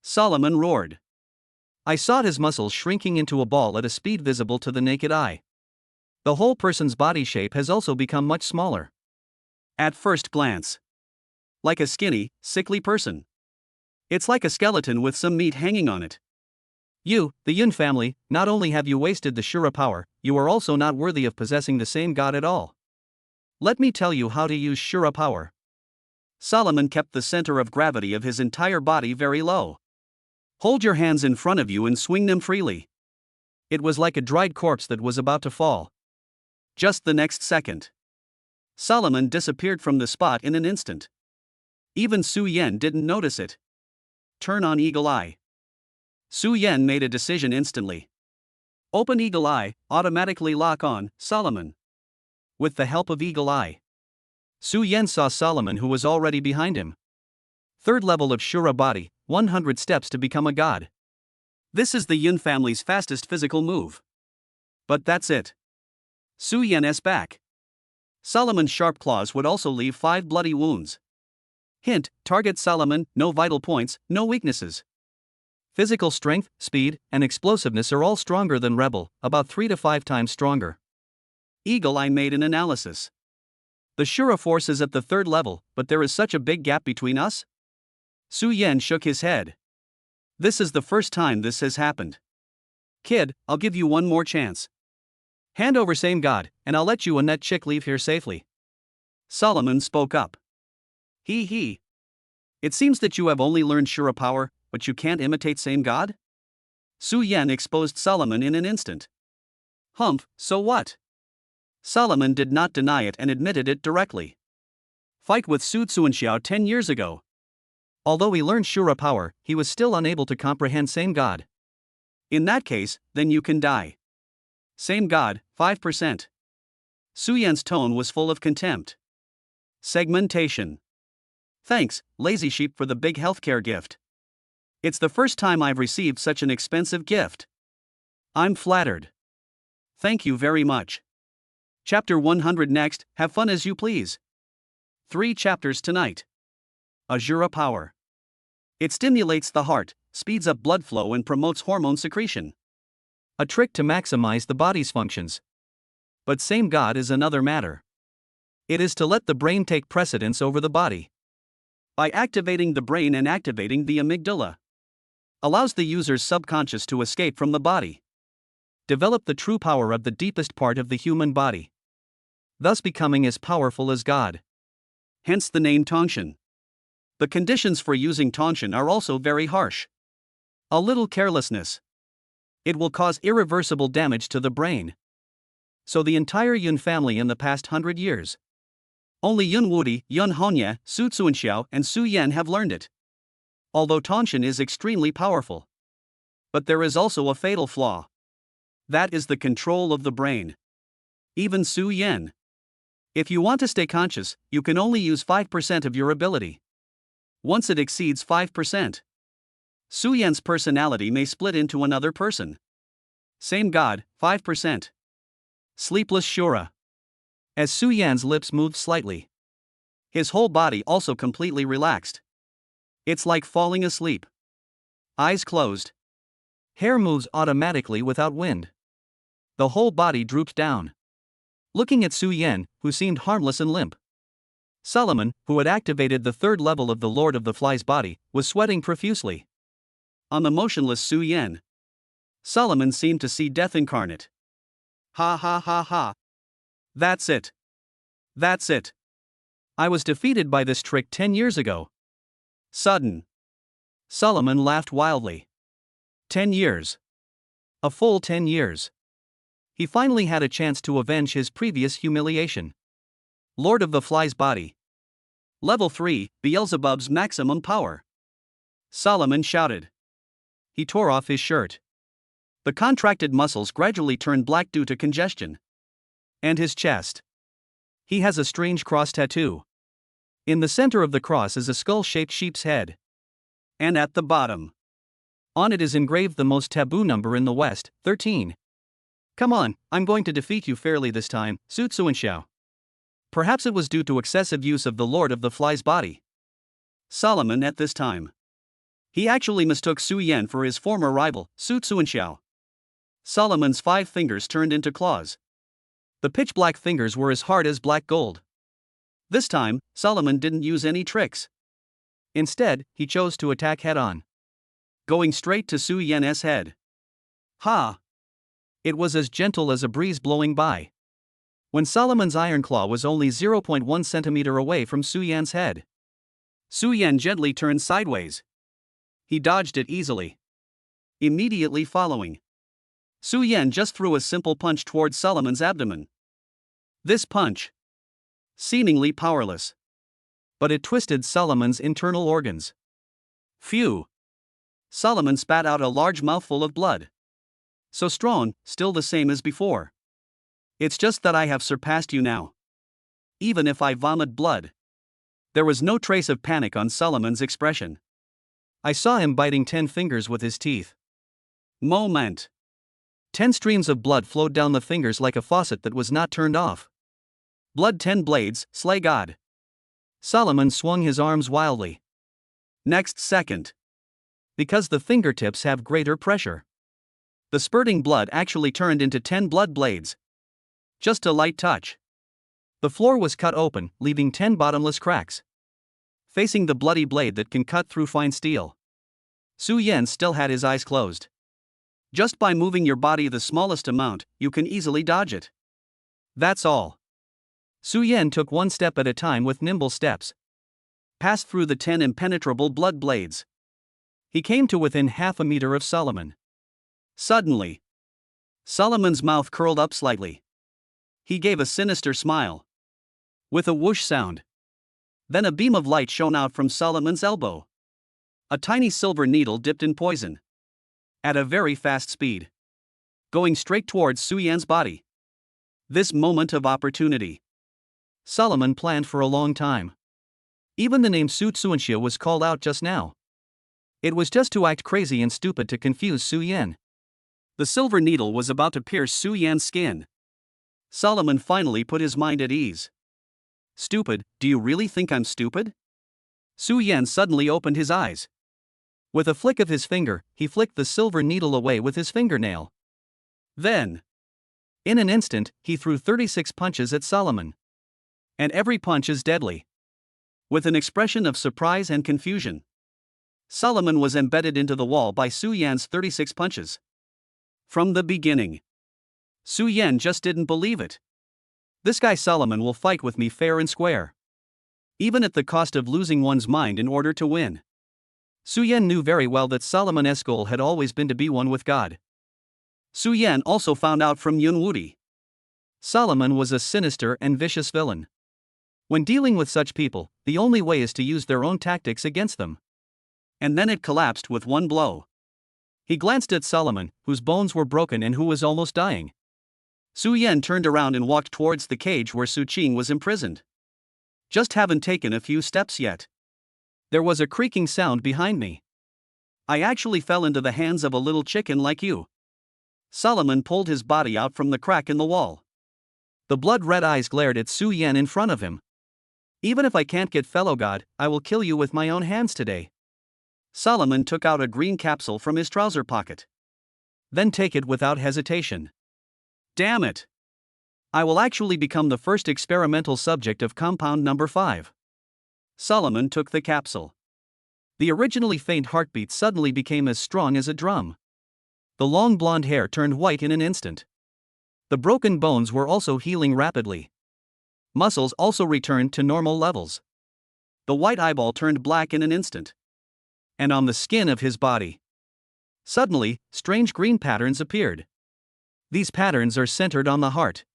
Solomon roared. I saw his muscles shrinking into a ball at a speed visible to the naked eye. The whole person's body shape has also become much smaller. At first glance. Like a skinny, sickly person. It's like a skeleton with some meat hanging on it. You, the Yun family, not only have you wasted the Shura power, you are also not worthy of possessing the same god at all. Let me tell you how to use Shura power. Solomon kept the center of gravity of his entire body very low. Hold your hands in front of you and swing them freely. It was like a dried corpse that was about to fall. Just the next second. Solomon disappeared from the spot in an instant. Even Su Yan didn't notice it. Turn on Eagle Eye. Su Yan made a decision instantly. Open Eagle Eye, automatically lock on Solomon. With the help of Eagle Eye, Su Yan saw Solomon, who was already behind him. Third level of Shura body, 100 steps to become a god. This is the Yun family's fastest physical move. But that's it. Su Yan's back. Solomon's sharp claws would also leave 5 bloody wounds. Hint, target Solomon, no vital points, no weaknesses. Physical strength, speed, and explosiveness are all stronger than Rebel, about 3 to 5 times stronger. Eagle Eye made an analysis. The Shura force is at the 3rd level, but there is such a big gap between us? Su Yan shook his head. This is the first time this has happened. Kid, I'll give you one more chance. Hand over same god, and I'll let you and that chick leave here safely. Solomon spoke up. He. It seems that you have only learned Shura power, but you can't imitate same god? Su Yan exposed Solomon in an instant. Humph, so what? Solomon did not deny it and admitted it directly. Fight with Su Tsuanxiao 10 years ago. Although he learned Shura power, he was still unable to comprehend same god. In that case, then you can die. Same God, 5%. Su Yan's tone was full of contempt. Segmentation. Thanks, lazy sheep, for the big healthcare gift. It's the first time I've received such an expensive gift. I'm flattered. Thank you very much. Chapter 100 next, have fun as you please. 3 chapters tonight. Azura Power. It stimulates the heart, speeds up blood flow and promotes hormone secretion. A trick to maximize the body's functions. But same God is another matter. It is to let the brain take precedence over the body. By activating the brain and activating the amygdala. Allows the user's subconscious to escape from the body. Develop the true power of the deepest part of the human body. Thus becoming as powerful as God. Hence the name Tongshan. The conditions for using Tongshan are also very harsh. A little carelessness. It will cause irreversible damage to the brain. So the entire Yun family in the past 100 years. Only Yun Wudi, Yun Hongye, Su Tsuanxiao, and Su Yan have learned it. Although Tongshan is extremely powerful. But there is also a fatal flaw. That is the control of the brain. Even Su Yan. If you want to stay conscious, you can only use 5% of your ability. Once it exceeds 5%, Su Yan's personality may split into another person. Same God, 5%. Sleepless Shura. As Su Yan's lips moved slightly, his whole body also completely relaxed. It's like falling asleep. Eyes closed. Hair moves automatically without wind. The whole body drooped down. Looking at Su Yan, who seemed harmless and limp. Solomon, who had activated the 3rd level of the Lord of the Flies body, was sweating profusely. On the motionless Su Yan, Solomon seemed to see death incarnate. Ha ha ha ha. That's it. That's it. I was defeated by this trick 10 years ago. Sudden. Solomon laughed wildly. 10 years. A full 10 years. He finally had a chance to avenge his previous humiliation. Lord of the Flies body. Level 3, Beelzebub's maximum power. Solomon shouted. He tore off his shirt. The contracted muscles gradually turned black due to congestion. And his chest. He has a strange cross tattoo. In the center of the cross is a skull-shaped sheep's head. And at the bottom, on it is engraved the most taboo number in the West, 13. Come on, I'm going to defeat you fairly this time, Su Tsuanxiao. Perhaps it was due to excessive use of the Lord of the Flies body. Solomon at this time. He actually mistook Su Yan for his former rival, Su Tsuanxiao. Solomon's 5 fingers turned into claws. The pitch-black fingers were as hard as black gold. This time, Solomon didn't use any tricks. Instead, he chose to attack head-on. Going straight to Su Yan's head. Ha! It was as gentle as a breeze blowing by. When Solomon's iron claw was only 0.1 centimeter away from Su Yan's head. Su Yan gently turned sideways. He dodged it easily. Immediately following, Su Yan just threw a simple punch towards Solomon's abdomen. This punch, seemingly powerless, but it twisted Solomon's internal organs. Phew! Solomon spat out a large mouthful of blood. So strong, still the same as before. It's just that I have surpassed you now. Even if I vomit blood. There was no trace of panic on Solomon's expression. I saw him biting 10 fingers with his teeth. Moment. 10 streams of blood flowed down the fingers like a faucet that was not turned off. Blood 10 blades, slay God. Solomon swung his arms wildly. Next second. Because the fingertips have greater pressure, the spurting blood actually turned into 10 blood blades. Just a light touch. The floor was cut open, leaving 10 bottomless cracks. Facing the bloody blade that can cut through fine steel. Su Yan still had his eyes closed. Just by moving your body the smallest amount, you can easily dodge it. That's all. Su Yan took one step at a time with nimble steps. Passed through the 10 impenetrable blood blades. He came to within half a meter of Solomon. Suddenly, Solomon's mouth curled up slightly. He gave a sinister smile. With a whoosh sound. Then a beam of light shone out from Solomon's elbow. A tiny silver needle dipped in poison. at a very fast speed, going straight towards Su Yan's body. This moment of opportunity, Solomon planned for a long time. Even the name Su Tsuanxia was called out just now. It was just to act crazy and stupid to confuse Su Yan. The silver needle was about to pierce Su Yan's skin. Solomon finally put his mind at ease. Stupid, do you really think I'm stupid? Su Yan suddenly opened his eyes. With a flick of his finger, he flicked the silver needle away with his fingernail. Then, in an instant, he threw 36 punches at Solomon. And every punch is deadly. With an expression of surprise and confusion, Solomon was embedded into the wall by Su Yan's 36 punches. From the beginning, Su Yan just didn't believe it. This guy Solomon will fight with me fair and square, even at the cost of losing one's mind in order to win. Su Yan knew very well that Solomon's goal had always been to be one with God. Su Yan also found out from Yun Wudi. Solomon was a sinister and vicious villain. When dealing with such people, the only way is to use their own tactics against them. And then it collapsed with one blow. He glanced at Solomon, whose bones were broken and who was almost dying. Su Yan turned around and walked towards the cage where Su Qing was imprisoned. Just haven't taken a few steps yet. There was a creaking sound behind me. I actually fell into the hands of a little chicken like you. Solomon pulled his body out from the crack in the wall. The blood-red eyes glared at Su Yan in front of him. Even if I can't get fellow God, I will kill you with my own hands today. Solomon took out a green capsule from his trouser pocket. Then take it without hesitation. Damn it! I will actually become the first experimental subject of compound number 5. Solomon took the capsule. The originally faint heartbeat suddenly became as strong as a drum. The long blonde hair turned white in an instant. The broken bones were also healing rapidly. Muscles also returned to normal levels. The white eyeball turned black in an instant. And on the skin of his body, suddenly, strange green patterns appeared. These patterns are centered on the heart.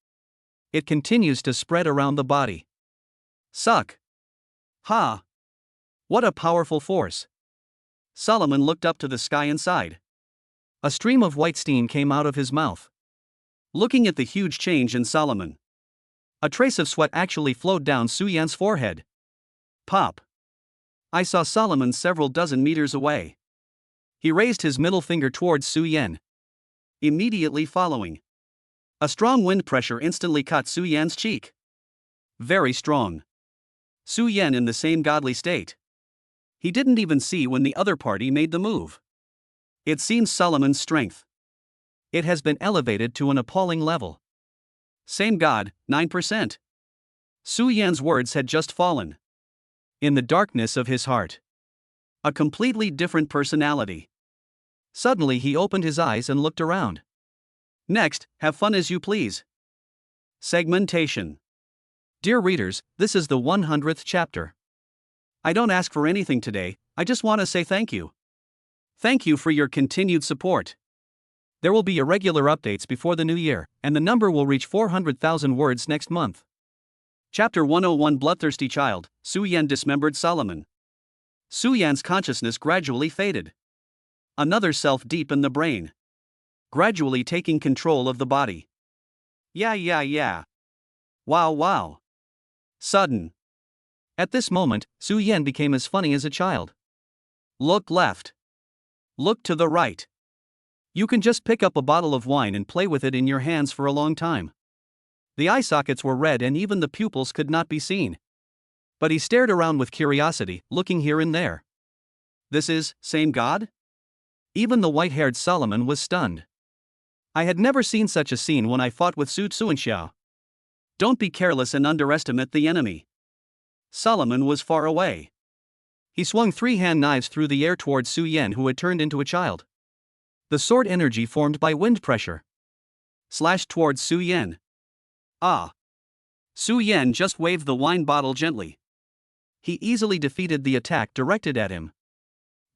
It continues to spread around the body. Suck. Ha! What a powerful force. Solomon looked up to the sky and sighed. A stream of white steam came out of his mouth. Looking at the huge change in Solomon, a trace of sweat actually flowed down Su Yan's forehead. Pop! I saw Solomon several dozen meters away. He raised his middle finger towards Su Yan. Immediately following, a strong wind pressure instantly cut Su Yan's cheek. Very strong. Su Yan in the same godly state. He didn't even see when the other party made the move. It seems Solomon's strength, it has been elevated to an appalling level. Same God, 9%. Su Yan's words had just fallen. In the darkness of his heart, a completely different personality. Suddenly he opened his eyes and looked around. Next, have fun as you please. Segmentation. Dear readers, this is the 100th chapter. I don't ask for anything today, I just want to say thank you. Thank you for your continued support. There will be irregular updates before the new year, and the number will reach 400,000 words next month. Chapter 101 Bloodthirsty Child, Su Yan dismembered Solomon. Su Yan's consciousness gradually faded. Another self deep in the brain, gradually taking control of the body. Yeah. Wow. Sudden. At this moment, Su Yan became as funny as a child. Look left. Look to the right. You can just pick up a bottle of wine and play with it in your hands for a long time. The eye sockets were red and even the pupils could not be seen. But he stared around with curiosity, looking here and there. This is, same God? Even the white-haired Solomon was stunned. I had never seen such a scene when I fought with Su Tsuanxiao. Don't be careless and underestimate the enemy. Solomon was far away. He swung 3 hand knives through the air towards Su Yan, who had turned into a child. The sword energy formed by wind pressure slashed towards Su Yan. Ah! Su Yan just waved the wine bottle gently. He easily defeated the attack directed at him.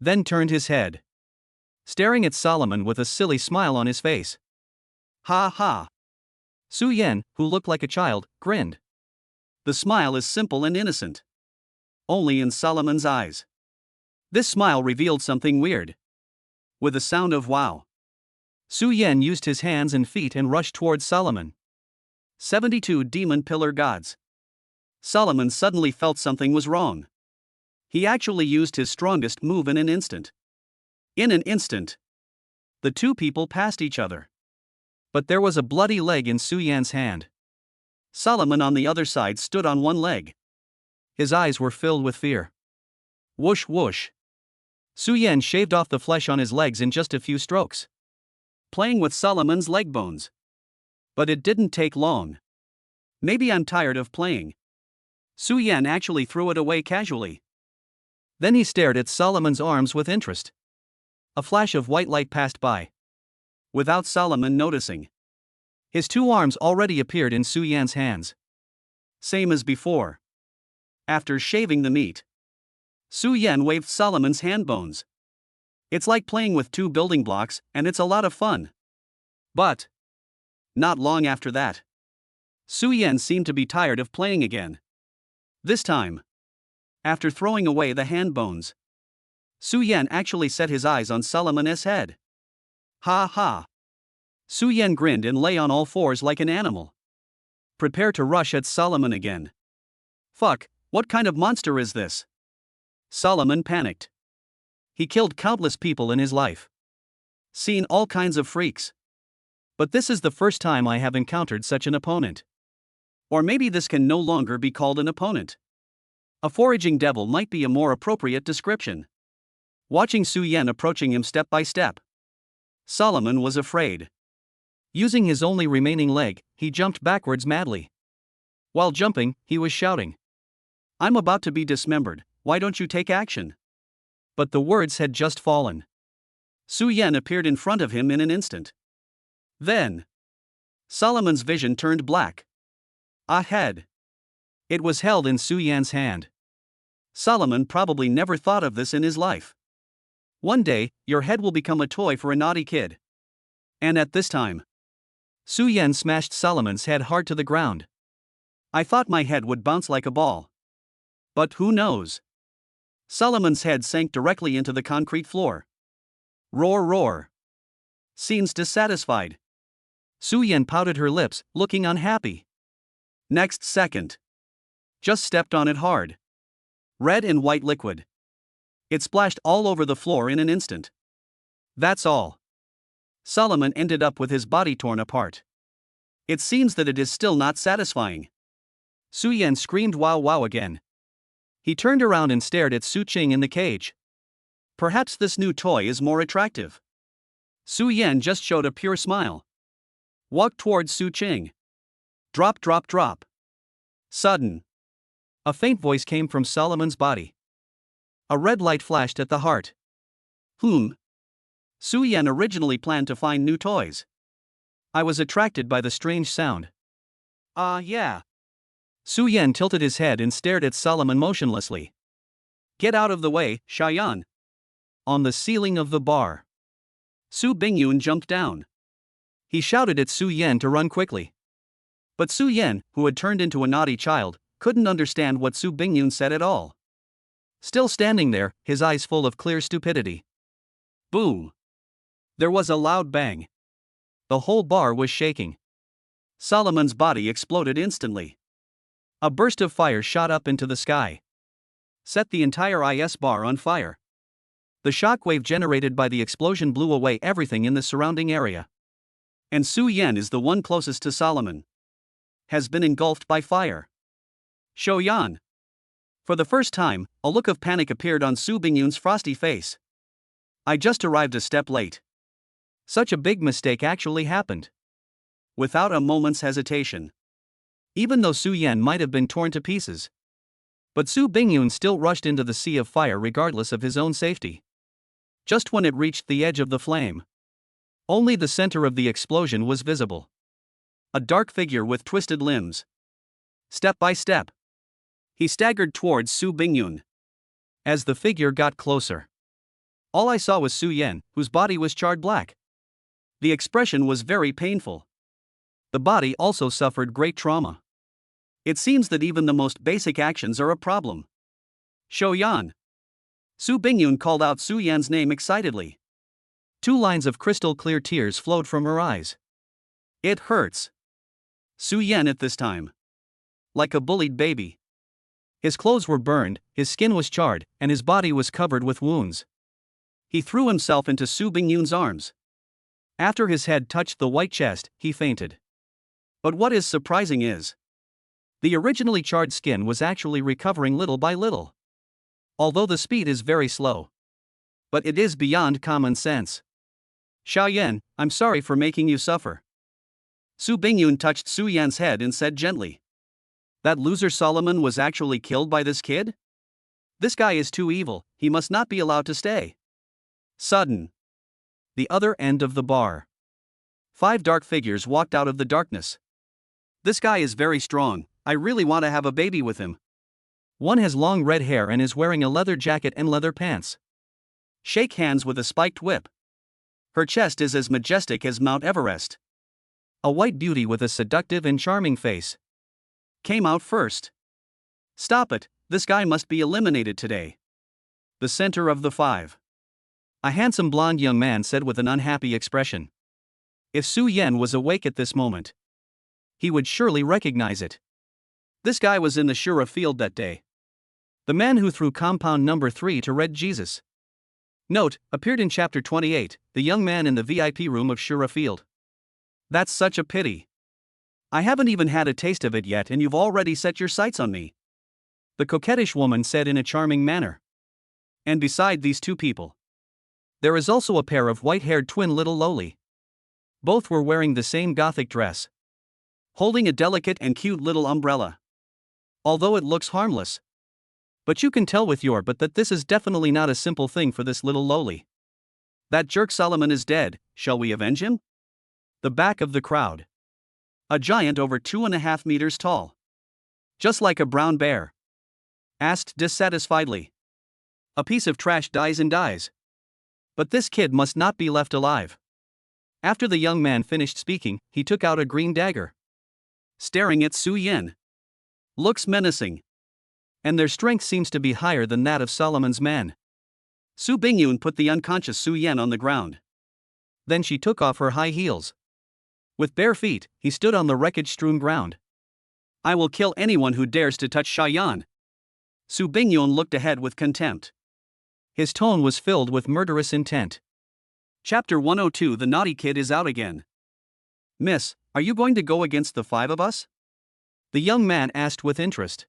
Then turned his head, staring at Solomon with a silly smile on his face. Ha! Su Yan, who looked like a child, grinned. The smile is simple and innocent. Only in Solomon's eyes. This smile revealed something weird. With a sound of wow, Su Yan used his hands and feet and rushed towards Solomon. 72 Demon Pillar Gods. Solomon suddenly felt something was wrong. He actually used his strongest move in an instant. In an instant, the two people passed each other. But there was a bloody leg in Su Yan's hand. Solomon on the other side stood on one leg. His eyes were filled with fear. Whoosh whoosh. Su Yan shaved off the flesh on his legs in just a few strokes, playing with Solomon's leg bones. But it didn't take long. Maybe I'm tired of playing. Su Yan actually threw it away casually. Then he stared at Solomon's arms with interest. A flash of white light passed by, without Solomon noticing. His two arms already appeared in Su Yan's hands. Same as before. After shaving the meat, Su Yan waved Solomon's hand bones. It's like playing with two building blocks, and it's a lot of fun. But not long after that, Su Yan seemed to be tired of playing again. This time, after throwing away the hand bones, Su Yan actually set his eyes on Solomon's head. Ha ha! Su Yan grinned and lay on all fours like an animal. Prepare to rush at Solomon again. Fuck, what kind of monster is this? Solomon panicked. He killed countless people in his life. Seen all kinds of freaks. But this is the first time I have encountered such an opponent. Or maybe this can no longer be called an opponent. A foraging devil might be a more appropriate description. Watching Su Yan approaching him step by step, Solomon was afraid. Using his only remaining leg, he jumped backwards madly. While jumping, he was shouting, "I'm about to be dismembered, why don't you take action?" But the words had just fallen. Su Yan appeared in front of him in an instant. Then, Solomon's vision turned black. A head. It was held in Su Yan's hand. Solomon probably never thought of this in his life. One day, your head will become a toy for a naughty kid. And at this time, Su Yan smashed Solomon's head hard to the ground. I thought my head would bounce like a ball. But who knows? Solomon's head sank directly into the concrete floor. Roar roar. Seems dissatisfied. Su Yan pouted her lips, looking unhappy. Next second, just stepped on it hard. Red and white liquid. It splashed all over the floor in an instant. That's all. Solomon ended up with his body torn apart. It seems that it is still not satisfying. Su Yan screamed wow wow again. He turned around and stared at Su Qing in the cage. Perhaps this new toy is more attractive. Su Yan just showed a pure smile. Walked towards Su Qing. Drop drop drop. Sudden. A faint voice came from Solomon's body. A red light flashed at the heart. Su Yan originally planned to find new toys. I was attracted by the strange sound. Yeah. Su Yan tilted his head and stared at Solomon motionlessly. Get out of the way, Xiaoyan. On the ceiling of the bar, Su Bingyun jumped down. He shouted at Su Yan to run quickly. But Su Yan, who had turned into a naughty child, couldn't understand what Su Bingyun said at all. Still standing there, his eyes full of clear stupidity. Boom. There was a loud bang. The whole bar was shaking. Solomon's body exploded instantly. A burst of fire shot up into the sky. Set the entire IS bar on fire. The shockwave generated by the explosion blew away everything in the surrounding area. And Su Yan is the one closest to Solomon. Has been engulfed by fire. Xiaoyan. For the first time, a look of panic appeared on Su Bingyun's frosty face. I just arrived a step late. Such a big mistake actually happened. Without a moment's hesitation. Even though Su Yan might have been torn to pieces. But Su Bingyun still rushed into the sea of fire regardless of his own safety. Just when it reached the edge of the flame, only the center of the explosion was visible. A dark figure with twisted limbs. Step by step, he staggered towards Su Bingyun. As the figure got closer, all I saw was Su Yan, whose body was charred black. The expression was very painful. The body also suffered great trauma. It seems that even the most basic actions are a problem. Xiaoyan. Su Bingyun called out Su Yan's name excitedly. 2 lines of crystal clear tears flowed from her eyes. It hurts. Su Yan at this time. Like a bullied baby. His clothes were burned, his skin was charred, and his body was covered with wounds. He threw himself into Su Bingyun's arms. After his head touched the white chest, he fainted. But what is surprising is, the originally charred skin was actually recovering little by little. Although the speed is very slow. But it is beyond common sense. Xiaoyan, I'm sorry for making you suffer. Su Bingyun touched Su Yan's head and said gently. That loser Solomon was actually killed by this kid? This guy is too evil, he must not be allowed to stay. Sudden. The other end of the bar. 5 dark figures walked out of the darkness. This guy is very strong, I really want to have a baby with him. One has long red hair and is wearing a leather jacket and leather pants. Shake hands with a spiked whip. Her chest is as majestic as Mount Everest. A white beauty with a seductive and charming face came out first. Stop it, this guy must be eliminated today. The center of the 5. A handsome blonde young man said with an unhappy expression. If Su Yan was awake at this moment, he would surely recognize it. This guy was in the Shura field that day. The man who threw compound number 3 to Red Jesus. Note, appeared in chapter 28, the young man in the VIP room of Shura field. That's such a pity. I haven't even had a taste of it yet and you've already set your sights on me. The coquettish woman said in a charming manner. And beside these 2 people, there is also a pair of white-haired twin little lowly. Both were wearing the same gothic dress, holding a delicate and cute little umbrella. Although it looks harmless, but you can tell with your but that this is definitely not a simple thing for this little lowly. That jerk Solomon is dead, shall we avenge him? The back of the crowd. A giant over 2.5 meters tall. Just like a brown bear. Asked dissatisfiedly. A piece of trash dies and dies. But this kid must not be left alive. After the young man finished speaking, he took out a green dagger. Staring at Su Yan. Looks menacing. And their strength seems to be higher than that of Solomon's men. Su Bingyun put the unconscious Su Yan on the ground. Then she took off her high heels. With bare feet, he stood on the wreckage-strewn ground. I will kill anyone who dares to touch Xiaoyan. Su Bingyun looked ahead with contempt. His tone was filled with murderous intent. Chapter 102. The naughty kid is out again. Miss, are you going to go against the 5 of us? The young man asked with interest.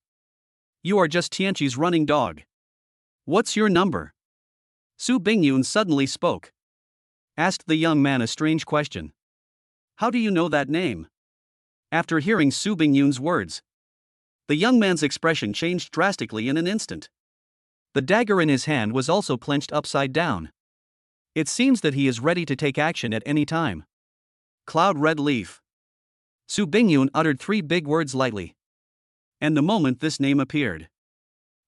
You are just Tianqi's running dog. What's your number? Su Bingyun suddenly spoke. Asked the young man a strange question. How do you know that name? After hearing Su Bingyun's words, the young man's expression changed drastically in an instant. The dagger in his hand was also clenched upside down. It seems that he is ready to take action at any time. Cloud Red Leaf. Su Bingyun uttered 3 big words lightly. And the moment this name appeared,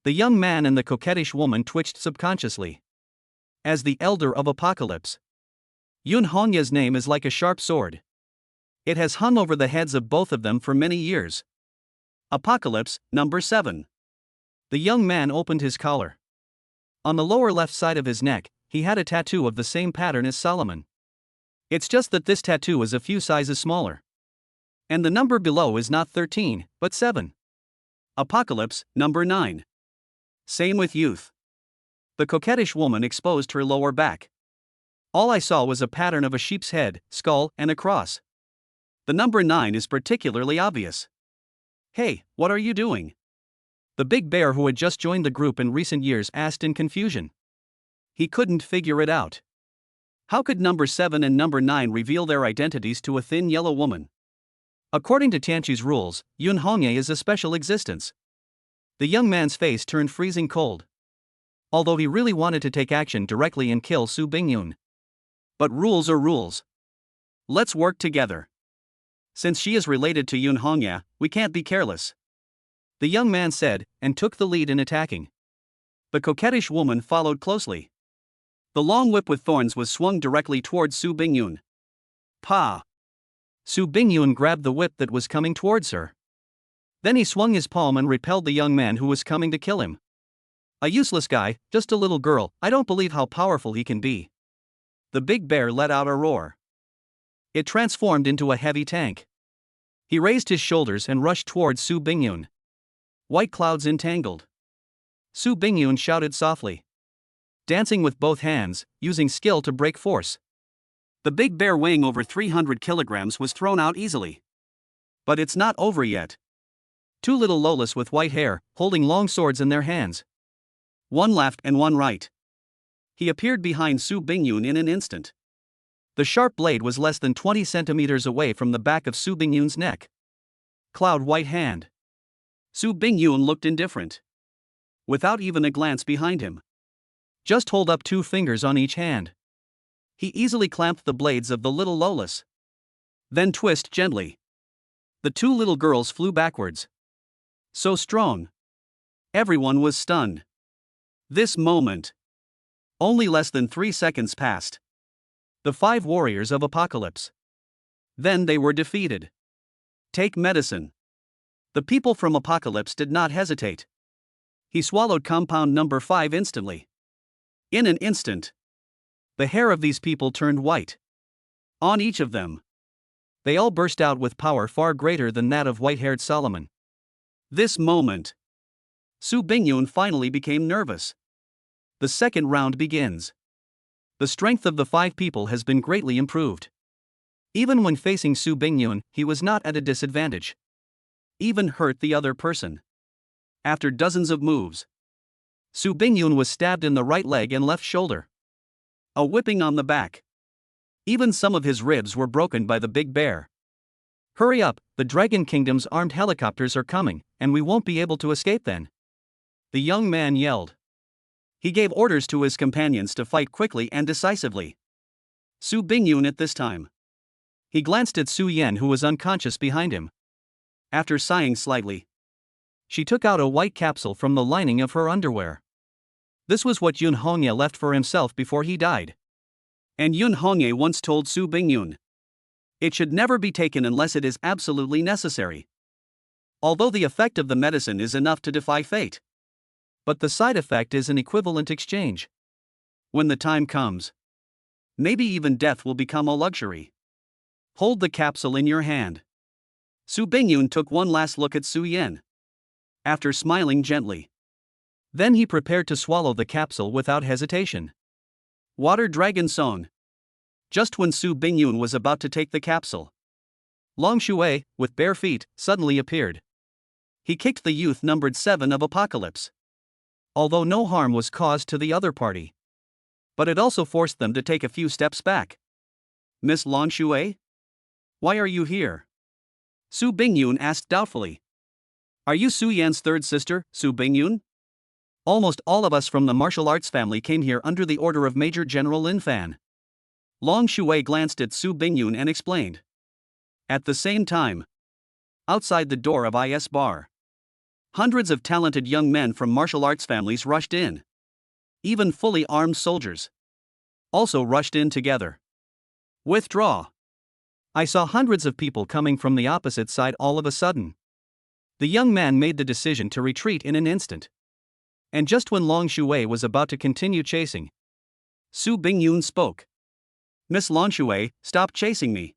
the young man and the coquettish woman twitched subconsciously. As the elder of Apocalypse, Yun Hongya's name is like a sharp sword. It has hung over the heads of both of them for many years. Apocalypse, number 7. The young man opened his collar. On the lower left side of his neck, he had a tattoo of the same pattern as Solomon. It's just that this tattoo is a few sizes smaller. And the number below is not 13, but 7. Apocalypse, number 9. Same with youth. The coquettish woman exposed her lower back. All I saw was a pattern of a sheep's head, skull, and a cross. The number 9 is particularly obvious. Hey, what are you doing? The big bear who had just joined the group in recent years asked in confusion. He couldn't figure it out. How could number 7 and number 9 reveal their identities to a thin yellow woman? According to Tianqi's rules, Yun Hongye is a special existence. The young man's face turned freezing cold. Although he really wanted to take action directly and kill Su Bingyun. But rules are rules. Let's work together. Since she is related to Yun Hongye, we can't be careless. The young man said, and took the lead in attacking. The coquettish woman followed closely. The long whip with thorns was swung directly towards Su Bingyun. Pa! Su Bingyun grabbed the whip that was coming towards her. Then he swung his palm and repelled the young man who was coming to kill him. A useless guy, just a little girl, I don't believe how powerful he can be. The big bear let out a roar. It transformed into a heavy tank. He raised his shoulders and rushed towards Su Bingyun. White clouds entangled. Su Bingyun shouted softly, dancing with both hands, using skill to break force. The big bear weighing over 300 kilograms was thrown out easily. But it's not over yet. Two little Lolas with white hair, holding long swords in their hands. One left and one right. He appeared behind Su Bingyun in an instant. The sharp blade was less than 20 centimeters away from the back of Su Bingyun's neck. Cloud white hand. Su Bingyun looked indifferent, without even a glance behind him. Just hold up 2 fingers on each hand. He easily clamped the blades of the little Lolas. Then twist gently. The 2 little girls flew backwards. So strong. Everyone was stunned. This moment. Only less than 3 seconds passed. The 5 warriors of Apocalypse. Then they were defeated. Take medicine. The people from Apocalypse did not hesitate. He swallowed compound number 5 instantly. In an instant, the hair of these people turned white. On each of them, they all burst out with power far greater than that of white-haired Solomon. This moment, Su Bingyun finally became nervous. The second round begins. The strength of the 5 people has been greatly improved. Even when facing Su Bingyun, he was not at a disadvantage. Even hurt the other person. After dozens of moves, Su Bingyun was stabbed in the right leg and left shoulder. A whipping on the back. Even some of his ribs were broken by the big bear. Hurry up, the Dragon Kingdom's armed helicopters are coming, and we won't be able to escape then. The young man yelled. He gave orders to his companions to fight quickly and decisively. Su Bingyun at this time. He glanced at Su Yan, who was unconscious behind him. After sighing slightly, she took out a white capsule from the lining of her underwear. This was what Yun Hongye left for himself before he died. And Yun Hongye once told Su Bingyun, it should never be taken unless it is absolutely necessary. Although the effect of the medicine is enough to defy fate. But the side effect is an equivalent exchange. When the time comes, maybe even death will become a luxury. Hold the capsule in your hand. Su Bingyun took one last look at Su Yan. After smiling gently, then he prepared to swallow the capsule without hesitation. Water Dragon Song. Just when Su Bingyun was about to take the capsule, Long Shui, with bare feet, suddenly appeared. He kicked the youth numbered 7 of Apocalypse. Although no harm was caused to the other party, but it also forced them to take a few steps back. Miss Long Shui? Why are you here? Su Bingyun asked doubtfully. Are you Su Yan's third sister, Su Bingyun? Almost all of us from the martial arts family came here under the order of Major General Lin Fan. Long Shui glanced at Su Bingyun and explained. At the same time, outside the door of IS Bar, hundreds of talented young men from martial arts families rushed in. Even fully armed soldiers also rushed in together. Withdraw. I saw hundreds of people coming from the opposite side all of a sudden. The young man made the decision to retreat in an instant. And just when Long Shui was about to continue chasing, Su Bingyun spoke. Miss Long Shui, stop chasing me.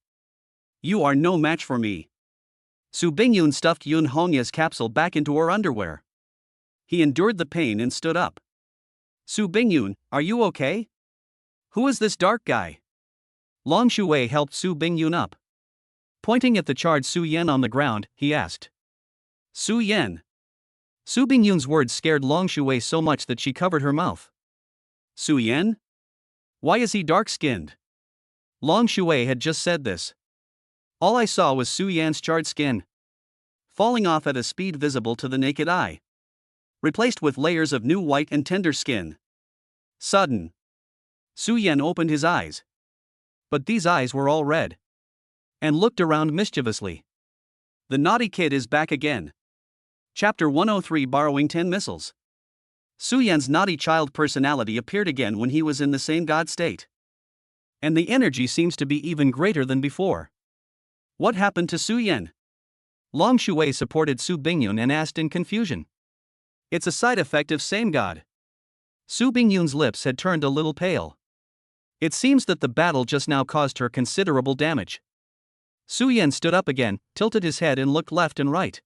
You are no match for me. Su Bingyun stuffed Yun Hongye's capsule back into her underwear. He endured the pain and stood up. Su Bingyun, are you okay? Who is this dark guy? Long Shui helped Su Bingyun up. Pointing at the charred Su Yan on the ground, he asked. Su Yan. Su Bingyun's words scared Long Shui so much that she covered her mouth. Su Yan? Why is he dark-skinned? Long Shui had just said this. All I saw was Su Yan's charred skin, falling off at a speed visible to the naked eye, replaced with layers of new white and tender skin. Sudden. Su Yan opened his eyes. But these eyes were all red, and looked around mischievously. The naughty kid is back again. Chapter 103, Borrowing 10 Missiles. Su Yan's naughty child personality appeared again when he was in the same god state. And the energy seems to be even greater than before. What happened to Su Yan? Long Shui supported Su Bingyun and asked in confusion. It's a side effect of same god. Su Bingyun's lips had turned a little pale. It seems that the battle just now caused her considerable damage. Su Yan stood up again, tilted his head and looked left and right.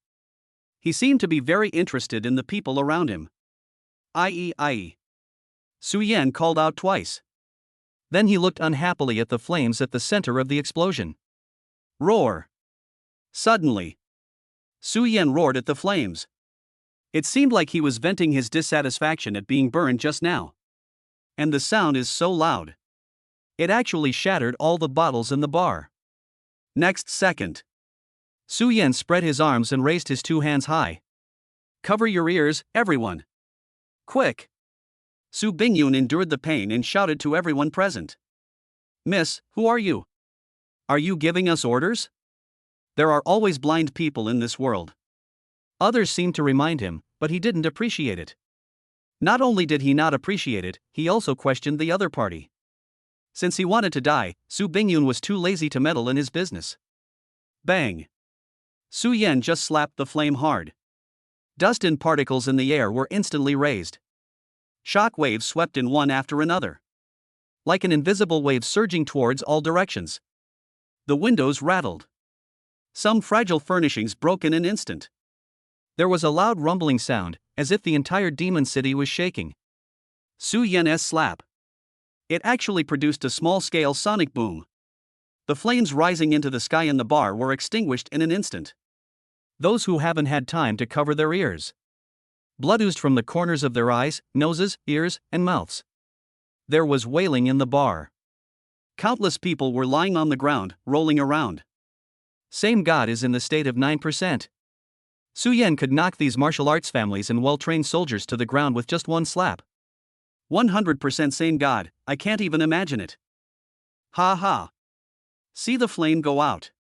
He seemed to be very interested in the people around him. Ie. Su Yan called out twice. Then he looked unhappily at the flames at the center of the explosion. Roar. Suddenly, Su Yan roared at the flames. It seemed like he was venting his dissatisfaction at being burned just now. And the sound is so loud. It actually shattered all the bottles in the bar. Next second, Su Yan spread his arms and raised his two hands high. Cover your ears, everyone. Quick. Su Bingyun endured the pain and shouted to everyone present. Miss, who are you? Are you giving us orders? There are always blind people in this world. Others seemed to remind him, but he didn't appreciate it. Not only did he not appreciate it, he also questioned the other party. Since he wanted to die, Su Bingyun was too lazy to meddle in his business. Bang! Su Yan just slapped the flame hard. Dust and particles in the air were instantly raised. Shock waves swept in one after another, like an invisible wave surging towards all directions. The windows rattled. Some fragile furnishings broke in an instant. There was a loud rumbling sound, as if the entire demon city was shaking. Su Yan's slap. It actually produced a small-scale sonic boom. The flames rising into the sky in the bar were extinguished in an instant. Those who haven't had time to cover their ears. Blood oozed from the corners of their eyes, noses, ears, and mouths. There was wailing in the bar. Countless people were lying on the ground, rolling around. Same God is in the state of 9%. Su Yan could knock these martial arts families and well-trained soldiers to the ground with just one slap. 100% same God, I can't even imagine it. Ha ha. See the flame go out.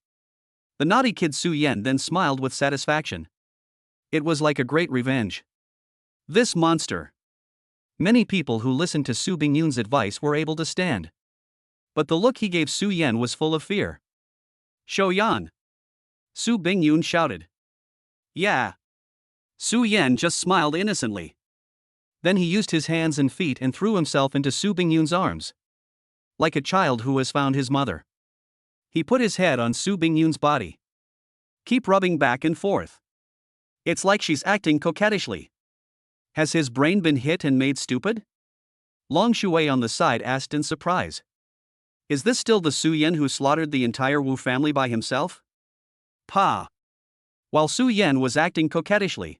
The naughty kid Su Yan then smiled with satisfaction. It was like a great revenge. This monster. Many people who listened to Su Bingyun's advice were able to stand. But the look he gave Su Yan was full of fear. Shou Yan. Su Bingyun shouted. Yeah. Su Yan just smiled innocently. Then he used his hands and feet and threw himself into Su Bingyun's arms. Like a child who has found his mother. He put his head on Su Bingyun's body. Keep rubbing back and forth. It's like she's acting coquettishly. Has his brain been hit and made stupid? Long Shui on the side asked in surprise. Is this still the Su Yan who slaughtered the entire Wu family by himself? Pa. While Su Yan was acting coquettishly,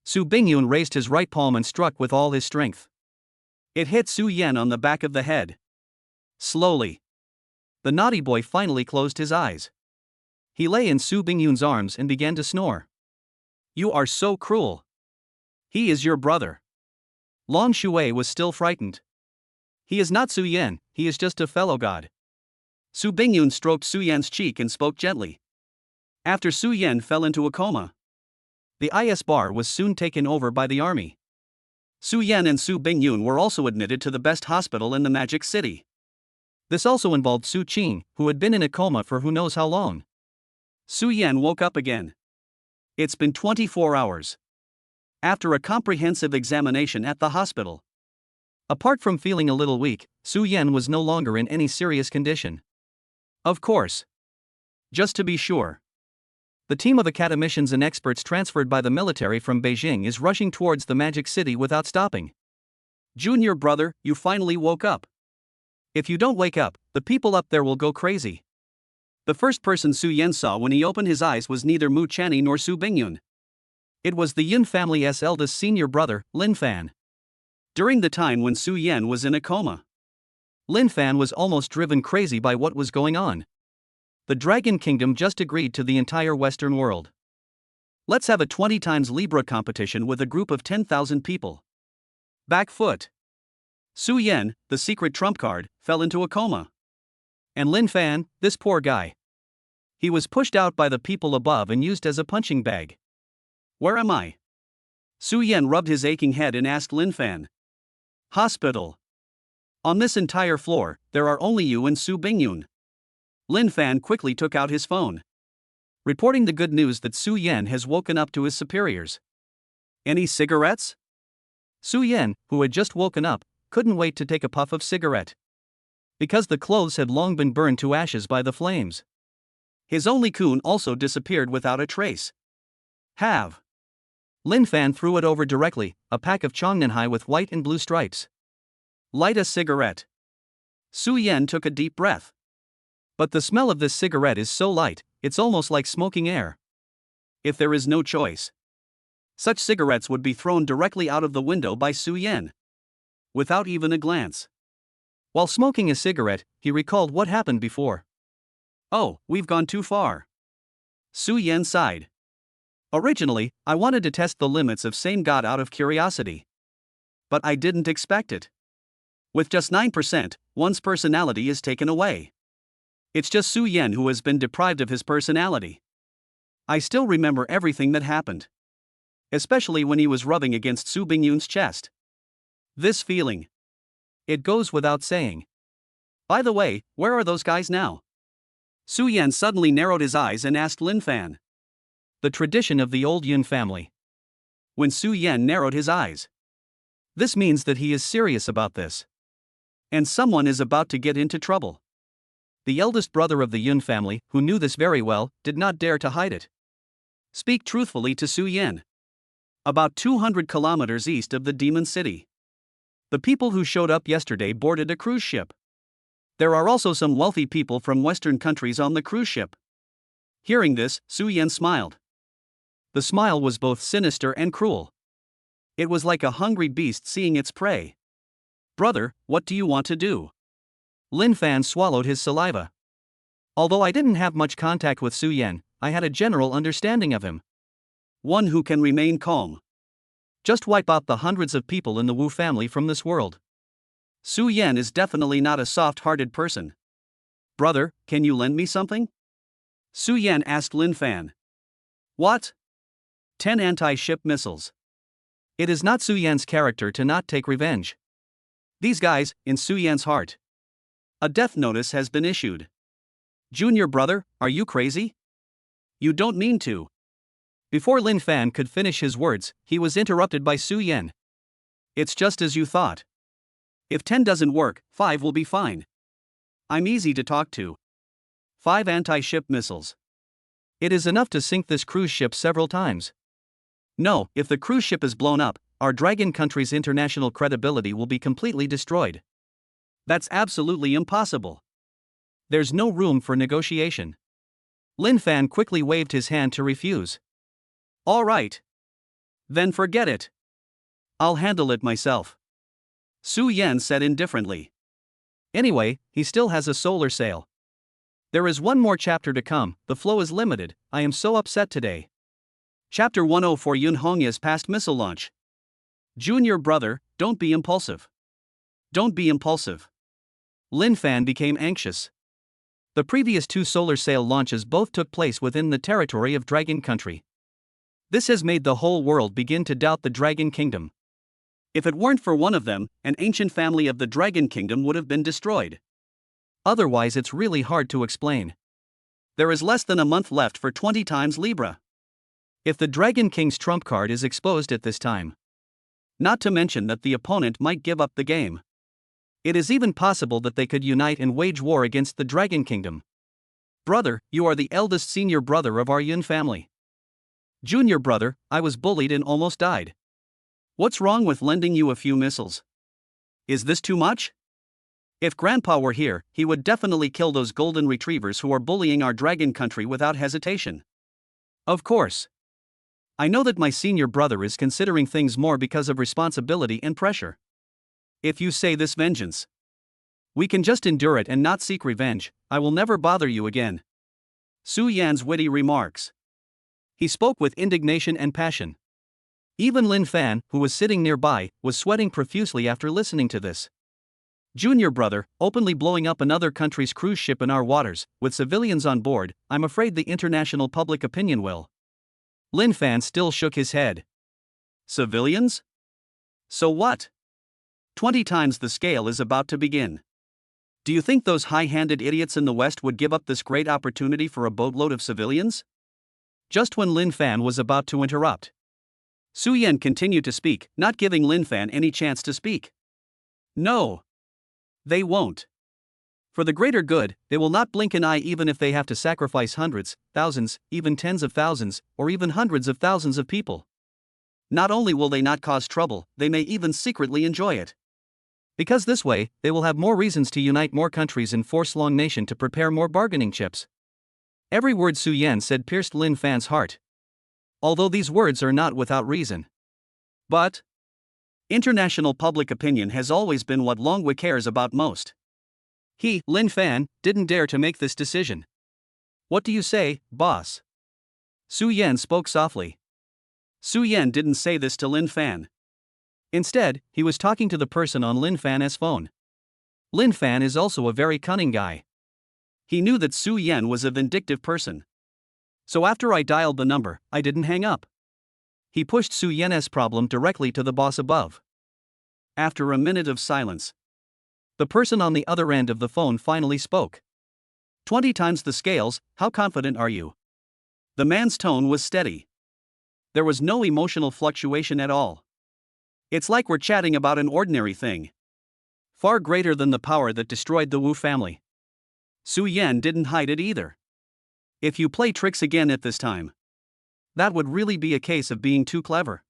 Su Bingyun raised his right palm and struck with all his strength. It hit Su Yan on the back of the head. Slowly, the naughty boy finally closed his eyes. He lay in Su Bingyun's arms and began to snore. You are so cruel. He is your brother. Long Shui was still frightened. He is not Su Yan, he is just a fellow god. Su Bingyun stroked Su Yan's cheek and spoke gently. After Su Yan fell into a coma, the IS bar was soon taken over by the army. Su Yan and Su Bingyun were also admitted to the best hospital in the Magic City. This also involved Su Qing, who had been in a coma for who knows how long. Su Yan woke up again. It's been 24 hours. After a comprehensive examination at the hospital, apart from feeling a little weak, Su Yan was no longer in any serious condition. Of course. Just to be sure. The team of academicians and experts transferred by the military from Beijing is rushing towards the Magic City without stopping. Junior brother, you finally woke up. If you don't wake up, the people up there will go crazy. The first person Su Yan saw when he opened his eyes was neither Mu Channy nor Su Bingyun. It was the Yun family's eldest senior brother, Lin Fan. During the time when Su Yan was in a coma, Lin Fan was almost driven crazy by what was going on. The Dragon Kingdom just agreed to the entire Western world. Let's have a 20 times Libra competition with a group of 10,000 people. Back foot. Su Yan, the secret trump card, fell into a coma. And Lin Fan, this poor guy. He was pushed out by the people above and used as a punching bag. Where am I? Su Yan rubbed his aching head and asked Lin Fan. Hospital. On this entire floor, there are only you and Su Bingyun. Lin Fan quickly took out his phone, reporting the good news that Su Yan has woken up to his superiors. Any cigarettes? Su Yan, who had just woken up, couldn't wait to take a puff of cigarette. because the clothes had long been burned to ashes by the flames. His only kun also disappeared without a trace. Have. Lin Fan threw it over directly, a pack of Chongnanhai with white and blue stripes. Light a cigarette. Su Yan took a deep breath. But the smell of this cigarette is so light, it's almost like smoking air. If there is no choice, such cigarettes would be thrown directly out of the window by Su Yan, without even a glance. While smoking a cigarette, he recalled what happened before. Oh, we've gone too far. Su Yan sighed. Originally, I wanted to test the limits of same God out of curiosity. But I didn't expect it. With just 9%, one's personality is taken away. It's just Su Yan who has been deprived of his personality. I still remember everything that happened. Especially when he was rubbing against Su Bingyun's chest. This feeling. It goes without saying. By the way, where are those guys now? Su Yan suddenly narrowed his eyes and asked Lin Fan. The tradition of the old Yun family. When Su Yan narrowed his eyes. This means that he is serious about this. And someone is about to get into trouble. The eldest brother of the Yun family, who knew this very well, did not dare to hide it. Speak truthfully to Su Yan. About 200 kilometers east of the Demon City. The people who showed up yesterday boarded a cruise ship. There are also some wealthy people from Western countries on the cruise ship. Hearing this, Su Yan smiled. The smile was both sinister and cruel. It was like a hungry beast seeing its prey. Brother, what do you want to do? Lin Fan swallowed his saliva. Although I didn't have much contact with Su Yan, I had a general understanding of him. One who can remain calm. Just wipe out the hundreds of people in the Wu family from this world. Su Yan is definitely not a soft-hearted person. Brother, can you lend me something? Su Yan asked Lin Fan. What? 10 anti-ship missiles. It is not Su Yan's character to not take revenge. These guys, in Su Yan's heart. A death notice has been issued. Junior brother, are you crazy? You don't mean to. Before Lin Fan could finish his words, he was interrupted by Su Yan. It's just as you thought. If 10 doesn't work, 5 will be fine. I'm easy to talk to. 5 anti-ship missiles. It is enough to sink this cruise ship several times. No, if the cruise ship is blown up, our dragon country's international credibility will be completely destroyed. That's absolutely impossible. There's no room for negotiation. Lin Fan quickly waved his hand to refuse. All right. Then forget it. I'll handle it myself. Su Yan said indifferently. Anyway, he still has a solar sail. There is one more chapter to come, the flow is limited, I am so upset today. Chapter 104 Yun Hongya's past missile launch. Junior brother, don't be impulsive. Don't be impulsive. Lin Fan became anxious. The previous 2 solar sail launches both took place within the territory of Dragon Country. This has made the whole world begin to doubt the Dragon Kingdom. If it weren't for one of them, an ancient family of the Dragon Kingdom would have been destroyed. Otherwise it's really hard to explain. There is less than a month left for 20 times Libra. If the Dragon King's trump card is exposed at this time. Not to mention that the opponent might give up the game. It is even possible that they could unite and wage war against the Dragon Kingdom. Brother, you are the eldest senior brother of our Yun family. Junior brother, I was bullied and almost died. What's wrong with lending you a few missiles? Is this too much? If Grandpa were here, he would definitely kill those golden retrievers who are bullying our dragon country without hesitation. Of course. I know that my senior brother is considering things more because of responsibility and pressure. If you say this vengeance, we can just endure it and not seek revenge, I will never bother you again. Su Yan's witty remarks. He spoke with indignation and passion. Even Lin Fan, who was sitting nearby, was sweating profusely after listening to this. Junior brother, openly blowing up another country's cruise ship in our waters, with civilians on board, I'm afraid the international public opinion will. Lin Fan still shook his head. Civilians? So what? 20 times the scale is about to begin. Do you think those high-handed idiots in the West would give up this great opportunity for a boatload of civilians? Just when Lin Fan was about to interrupt, Su Yan continued to speak, not giving Lin Fan any chance to speak. No. They won't. For the greater good, they will not blink an eye even if they have to sacrifice hundreds, thousands, even tens of thousands, or even hundreds of thousands of people. Not only will they not cause trouble, they may even secretly enjoy it. Because this way, they will have more reasons to unite more countries and force Long Nation to prepare more bargaining chips. Every word Su Yan said pierced Lin Fan's heart. Although these words are not without reason. But international public opinion has always been what Longwei cares about most. He, Lin Fan, didn't dare to make this decision. What do you say, boss? Su Yan spoke softly. Su Yan didn't say this to Lin Fan. Instead, he was talking to the person on Lin Fan's phone. Lin Fan is also a very cunning guy. He knew that Su Yan was a vindictive person. So after I dialed the number, I didn't hang up. He pushed Su Yan's problem directly to the boss above. After a minute of silence, the person on the other end of the phone finally spoke. 20 times the scales, how confident are you? The man's tone was steady. There was no emotional fluctuation at all. It's like we're chatting about an ordinary thing. Far greater than the power that destroyed the Wu family. Su Yan didn't hide it either. If you play tricks again at this time, that would really be a case of being too clever.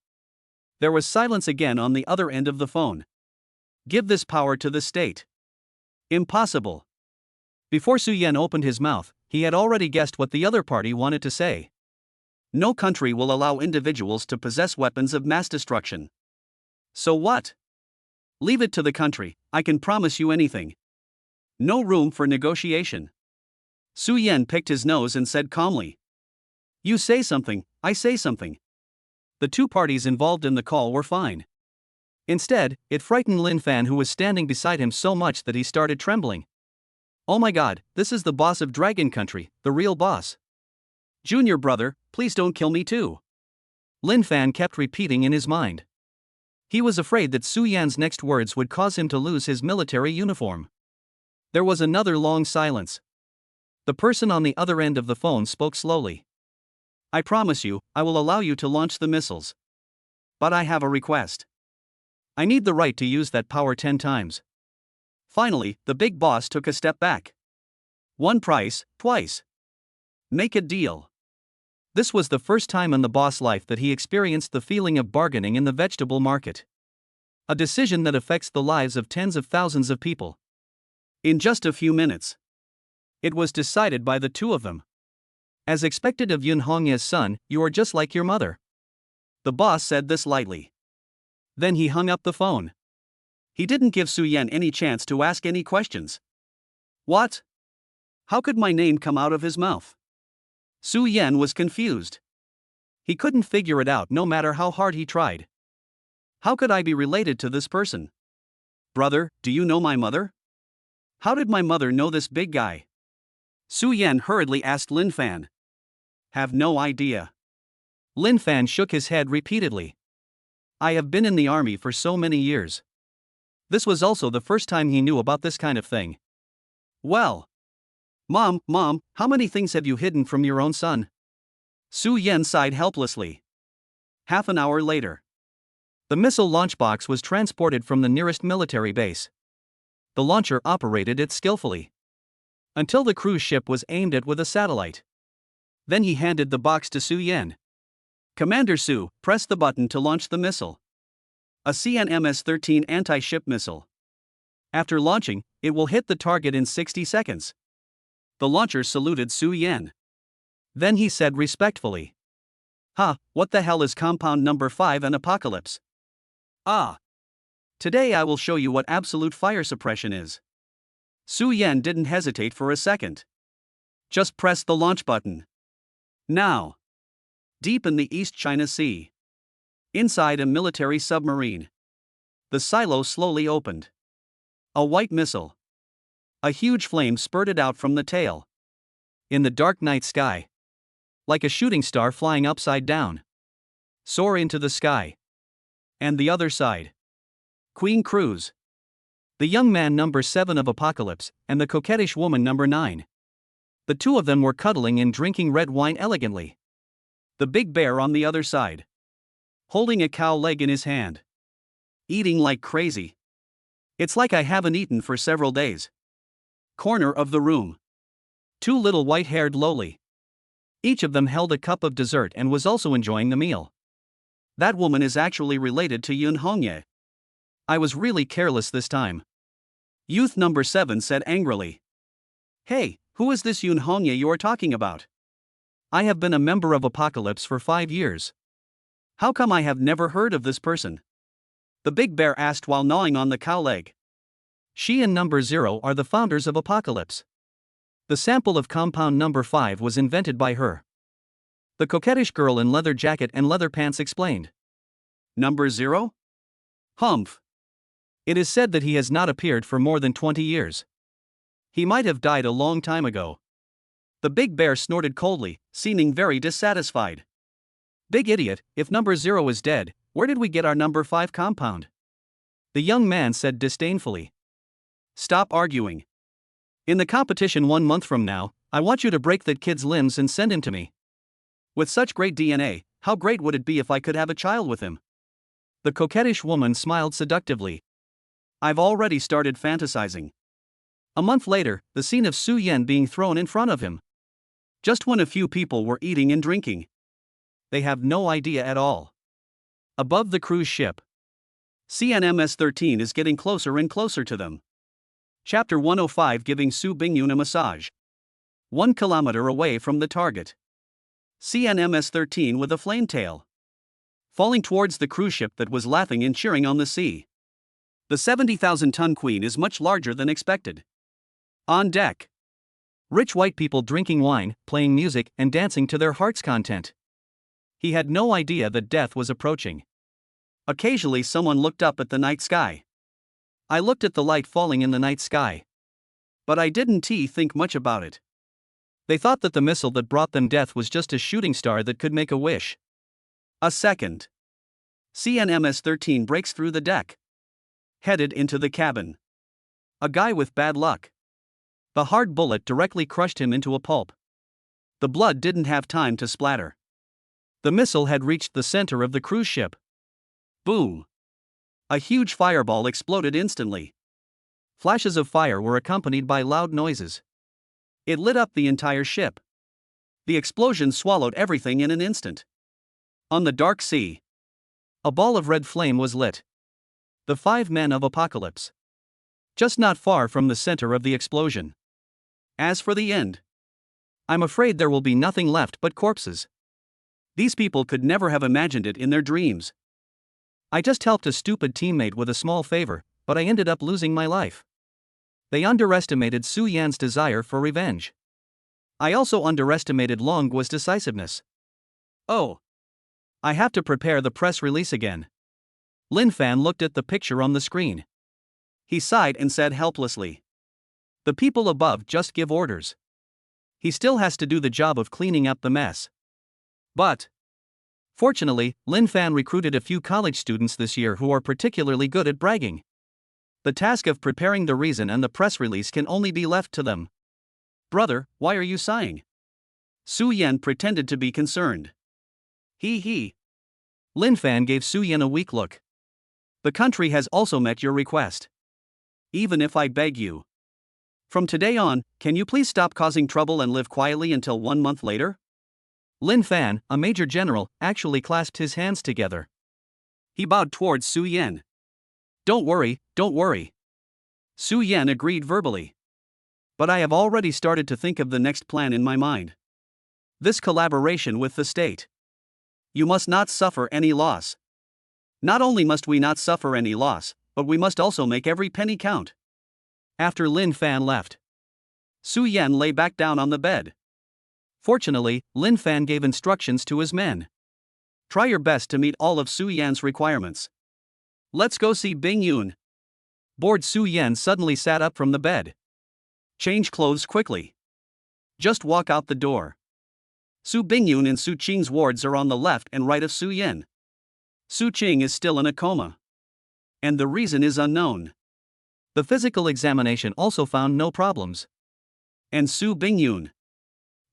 There was silence again on the other end of the phone. Give this power to the state. Impossible. Before Su Yan opened his mouth, he had already guessed what the other party wanted to say. No country will allow individuals to possess weapons of mass destruction. So what? Leave it to the country, I can promise you anything. No room for negotiation. Su Yan picked his nose and said calmly. You say something, I say something. The two parties involved in the call were fine. Instead, it frightened Lin Fan, who was standing beside him so much that he started trembling. Oh my god, this is the boss of Dragon Country, the real boss. Junior brother, please don't kill me too. Lin Fan kept repeating in his mind. He was afraid that Su Yan's next words would cause him to lose his military uniform. There was another long silence. The person on the other end of the phone spoke slowly. I promise you, I will allow you to launch the missiles. But I have a request. I need the right to use that power 10 times. Finally, the big boss took a step back. One price, twice. Make a deal. This was the first time in the boss life that he experienced the feeling of bargaining in the vegetable market. A decision that affects the lives of tens of thousands of people. In just a few minutes, it was decided by the two of them. As expected of Yun Hongye's son, you are just like your mother. The boss said this lightly. Then he hung up the phone. He didn't give Su Yan any chance to ask any questions. What? How could my name come out of his mouth? Su Yan was confused. He couldn't figure it out no matter how hard he tried. How could I be related to this person? Brother, do you know my mother? How did my mother know this big guy? Su Yan hurriedly asked Lin Fan. Have no idea. Lin Fan shook his head repeatedly. I have been in the army for so many years. This was also the first time he knew about this kind of thing. Well. Mom, how many things have you hidden from your own son? Su Yan sighed helplessly. Half an hour later, the missile launch box was transported from the nearest military base. The launcher operated it skillfully. Until the cruise ship was aimed at with a satellite. Then he handed the box to Su Yan. Commander Su, press the button to launch the missile. A CNMS-13 anti-ship missile. After launching, it will hit the target in 60 seconds. The launcher saluted Su Yan. Then he said respectfully. What the hell is compound number 5 and apocalypse? Today I will show you what absolute fire suppression is. Su Yan didn't hesitate for a second. Just press the launch button. Now. Deep in the East China Sea. Inside a military submarine. The silo slowly opened. A white missile. A huge flame spurted out from the tail. In the dark night sky. Like a shooting star flying upside down. Soar into the sky. And the other side. Queen Cruz. The young man number 7 of Apocalypse, and the coquettish woman number 9. The two of them were cuddling and drinking red wine elegantly. The big bear on the other side. Holding a cow leg in his hand. Eating like crazy. It's like I haven't eaten for several days. Corner of the room. Two little white-haired lowly. Each of them held a cup of dessert and was also enjoying the meal. That woman is actually related to Yun Hongye. I was really careless this time. Youth number 7 said angrily. Hey, who is this Yun Hongye you are talking about? I have been a member of Apocalypse for 5 years. How come I have never heard of this person? The big bear asked while gnawing on the cow leg. She and number 0 are the founders of Apocalypse. The sample of compound number 5 was invented by her. The coquettish girl in leather jacket and leather pants explained. Number 0? Humph. It is said that he has not appeared for more than 20 years. He might have died a long time ago. The big bear snorted coldly, seeming very dissatisfied. Big idiot, if number 0 is dead, where did we get our number 5 compound? The young man said disdainfully. Stop arguing. In the competition 1 month from now, I want you to break that kid's limbs and send him to me. With such great DNA, how great would it be if I could have a child with him? The coquettish woman smiled seductively. I've already started fantasizing. A month later, the scene of Su Yan being thrown in front of him. Just when a few people were eating and drinking. They have no idea at all. Above the cruise ship. CNMS-13 is getting closer and closer to them. Chapter 105 giving Su Bingyun a massage. 1 kilometer away from the target. CNMS-13 with a flame tail. Falling towards the cruise ship that was laughing and cheering on the sea. The 70,000-ton queen is much larger than expected. On deck. Rich white people drinking wine, playing music, and dancing to their heart's content. He had no idea that death was approaching. Occasionally someone looked up at the night sky. I looked at the light falling in the night sky. But I didn't think much about it. They thought that the missile that brought them death was just a shooting star that could make a wish. A second. CNMS-13 breaks through the deck. Headed into the cabin. A guy with bad luck. The hard bullet directly crushed him into a pulp. The blood didn't have time to splatter. The missile had reached the center of the cruise ship. Boom. A huge fireball exploded instantly. Flashes of fire were accompanied by loud noises. It lit up the entire ship. The explosion swallowed everything in an instant. On the dark sea, a ball of red flame was lit. The 5 men of Apocalypse. Just not far from the center of the explosion. As for the end, I'm afraid there will be nothing left but corpses. These people could never have imagined it in their dreams. I just helped a stupid teammate with a small favor, but I ended up losing my life. They underestimated Su Yan's desire for revenge. I also underestimated Long Guo's decisiveness. Oh. I have to prepare the press release again. Lin Fan looked at the picture on the screen. He sighed and said helplessly. The people above just give orders. He still has to do the job of cleaning up the mess. But, fortunately, Lin Fan recruited a few college students this year who are particularly good at bragging. The task of preparing the reason and the press release can only be left to them. Brother, why are you sighing? Su Yan pretended to be concerned. He. Lin Fan gave Su Yan a weak look. The country has also met your request. Even if I beg you. From today on, can you please stop causing trouble and live quietly until 1 month later? Lin Fan, a major general, actually clasped his hands together. He bowed towards Su Yan. Don't worry. Su Yan agreed verbally. But I have already started to think of the next plan in my mind. This collaboration with the state. You must not suffer any loss. Not only must we not suffer any loss, but we must also make every penny count. After Lin Fan left, Su Yan lay back down on the bed. Fortunately, Lin Fan gave instructions to his men. Try your best to meet all of Su Yan's requirements. Let's go see Bingyun. Bored Su Yan suddenly sat up from the bed. Change clothes quickly. Just walk out the door. Su Bingyun and Su Qing's wards are on the left and right of Su Yan. Su Qing is still in a coma. And the reason is unknown. The physical examination also found no problems. And Su Bingyun.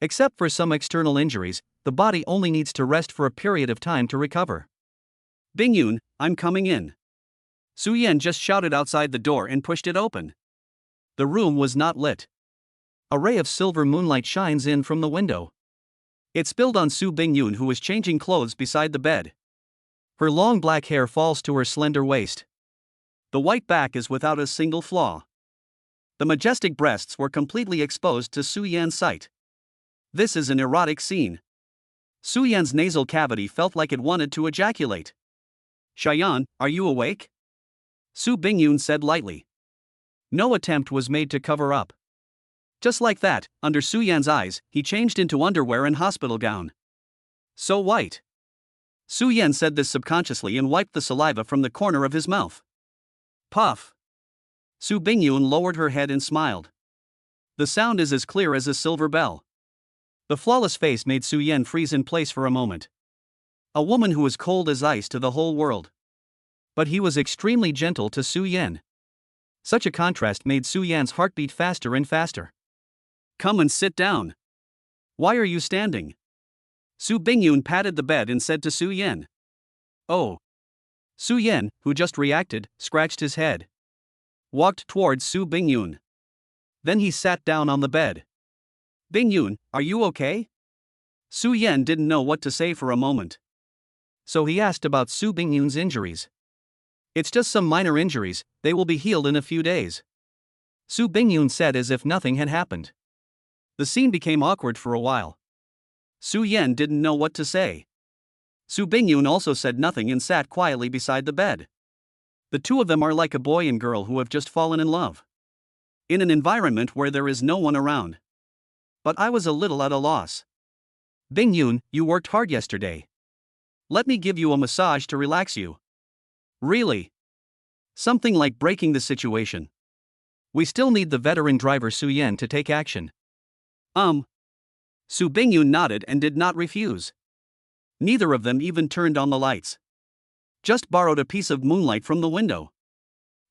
Except for some external injuries, the body only needs to rest for a period of time to recover. Bingyun, I'm coming in. Su Yan just shouted outside the door and pushed it open. The room was not lit. A ray of silver moonlight shines in from the window. It spilled on Su Bingyun, who was changing clothes beside the bed. Her long black hair falls to her slender waist. The white back is without a single flaw. The majestic breasts were completely exposed to Su Yan's sight. This is an erotic scene. Su Yan's nasal cavity felt like it wanted to ejaculate. "Shayan, are you awake?" Su Bingyun said lightly. No attempt was made to cover up. Just like that, under Su Yan's eyes, he changed into underwear and hospital gown. "So white." Su Yan said this subconsciously and wiped the saliva from the corner of his mouth. Puff. Su Bingyun lowered her head and smiled. The sound is as clear as a silver bell. The flawless face made Su Yan freeze in place for a moment. A woman who was cold as ice to the whole world. But he was extremely gentle to Su Yan. Such a contrast made Su Yan's heart beat faster and faster. "Come and sit down. Why are you standing?" Su Bingyun patted the bed and said to Su Yan. "Oh." Su Yan, who just reacted, scratched his head. Walked towards Su Bingyun. Then he sat down on the bed. "Bingyun, are you okay?" Su Yan didn't know what to say for a moment. So he asked about Su Bingyun's injuries. "It's just some minor injuries, they will be healed in a few days." Su Bingyun said as if nothing had happened. The scene became awkward for a while. Su Yan didn't know what to say. Su Bingyun also said nothing and sat quietly beside the bed. The two of them are like a boy and girl who have just fallen in love. In an environment where there is no one around. But I was a little at a loss. "Bingyun, you worked hard yesterday. Let me give you a massage to relax you." "Really?" Something like breaking the situation. "We still need the veteran driver Su Yan to take action." Su Bingyun nodded and did not refuse. Neither of them even turned on the lights. Just borrowed a piece of moonlight from the window.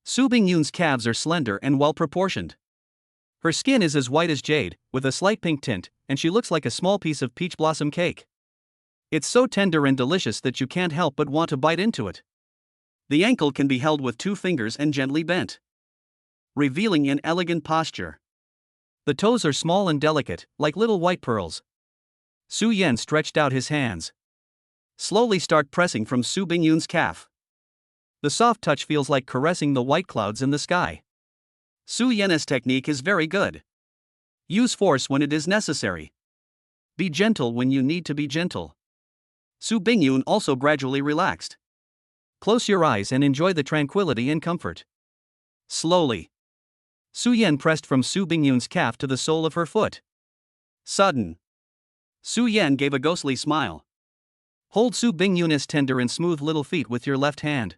Su Bingyun's calves are slender and well proportioned. Her skin is as white as jade, with a slight pink tint, and she looks like a small piece of peach blossom cake. It's so tender and delicious that you can't help but want to bite into it. The ankle can be held with 2 fingers and gently bent, revealing an elegant posture. The toes are small and delicate, like little white pearls. Su Yan stretched out his hands. Slowly start pressing from Su Bingyun's calf. The soft touch feels like caressing the white clouds in the sky. Su Yan's technique is very good. Use force when it is necessary. Be gentle when you need to be gentle. Su Bingyun also gradually relaxed. Close your eyes and enjoy the tranquility and comfort. Slowly. Su Yan pressed from Su Bingyun's calf to the sole of her foot. Sudden. Su Yan gave a ghostly smile. Hold Su Bingyun's tender and smooth little feet with your left hand.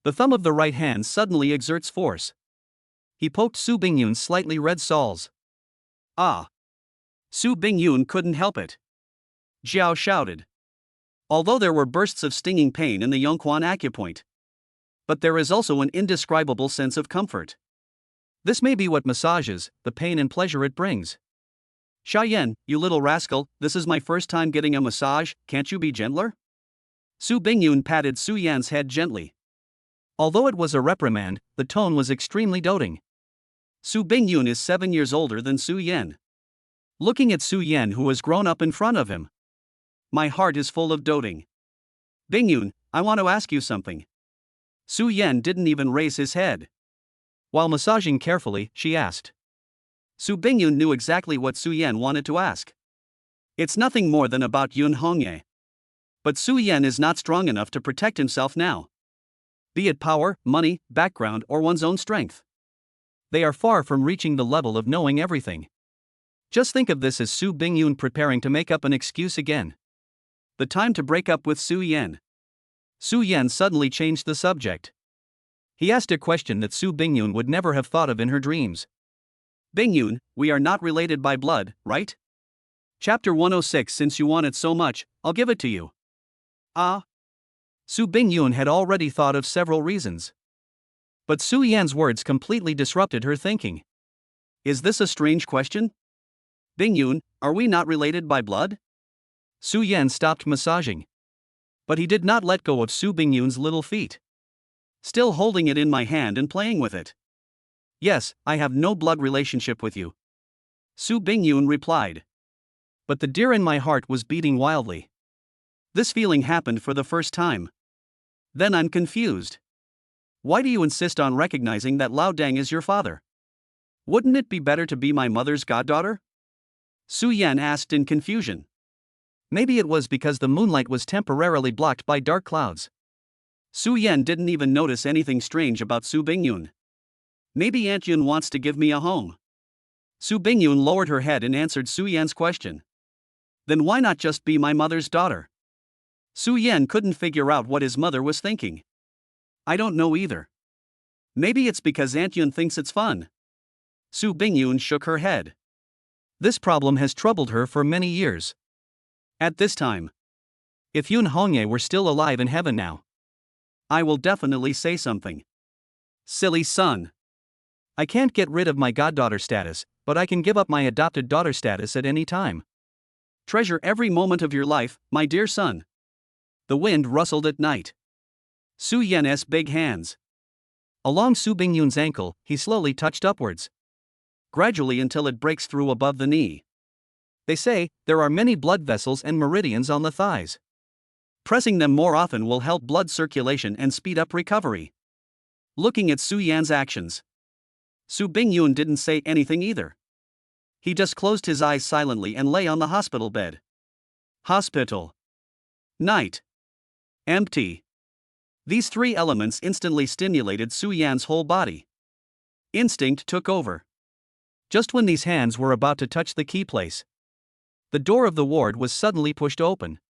The thumb of the right hand suddenly exerts force. He poked Su Bingyun's slightly red soles. "Ah!" Su Bingyun couldn't help it. Jiao shouted. Although there were bursts of stinging pain in the Yongquan acupoint. But there is also an indescribable sense of comfort. This may be what massages, the pain and pleasure it brings. "Shayan, you little rascal, this is my first time getting a massage, can't you be gentler?" Su Bingyun patted Su Yan's head gently. Although it was a reprimand, the tone was extremely doting. Su Bingyun is 7 years older than Su Yan. Looking at Su Yan, who has grown up in front of him. My heart is full of doting. "Bingyun, I want to ask you something." Su Yan didn't even raise his head. While massaging carefully, she asked. Su Bingyun knew exactly what Su Yan wanted to ask. It's nothing more than about Yun Hongye. But Su Yan is not strong enough to protect himself now. Be it power, money, background, or one's own strength. They are far from reaching the level of knowing everything. Just think of this as Su Bingyun preparing to make up an excuse again. The time to break up with Su Yan. Su Yan suddenly changed the subject. He asked a question that Su Bingyun would never have thought of in her dreams. "Bingyun, we are not related by blood, right?" Chapter 106. Since you want it so much, I'll give it to you. Ah. Su Bingyun had already thought of several reasons. But Su Yan's words completely disrupted her thinking. Is this a strange question? "Bingyun, are we not related by blood?" Su Yan stopped massaging. But he did not let go of Su Bingyun's little feet. Still holding it in my hand and playing with it. "Yes, I have no blood relationship with you." Su Bingyun replied. But the deer in my heart was beating wildly. This feeling happened for the first time. Then I'm confused. Why do you insist on recognizing that Lao Deng is your father? Wouldn't it be better to be my mother's goddaughter? Su Yan asked in confusion. Maybe it was because the moonlight was temporarily blocked by dark clouds. Su Yan didn't even notice anything strange about Su Bingyun. Maybe Aunt Yun wants to give me a home. Su Bingyun lowered her head and answered Su Yan's question. Then why not just be my mother's daughter? Su Yan couldn't figure out what his mother was thinking. I don't know either. Maybe it's because Aunt Yun thinks it's fun. Su Bingyun shook her head. This problem has troubled her for many years. At this time, if Yun Hongye were still alive in heaven now, I will definitely say something. Silly son. I can't get rid of my goddaughter status, but I can give up my adopted daughter status at any time. Treasure every moment of your life, my dear son. The wind rustled at night. Su Yan's big hands. Along Su Bingyun's ankle, he slowly touched upwards, gradually until it breaks through above the knee. They say there are many blood vessels and meridians on the thighs. Pressing them more often will help blood circulation and speed up recovery. Looking at Su Yan's actions, Su Bingyun didn't say anything either. He just closed his eyes silently and lay on the hospital bed. Hospital. Night. Empty. These three elements instantly stimulated Su Yan's whole body. Instinct took over. Just when these hands were about to touch the key place, the door of the ward was suddenly pushed open.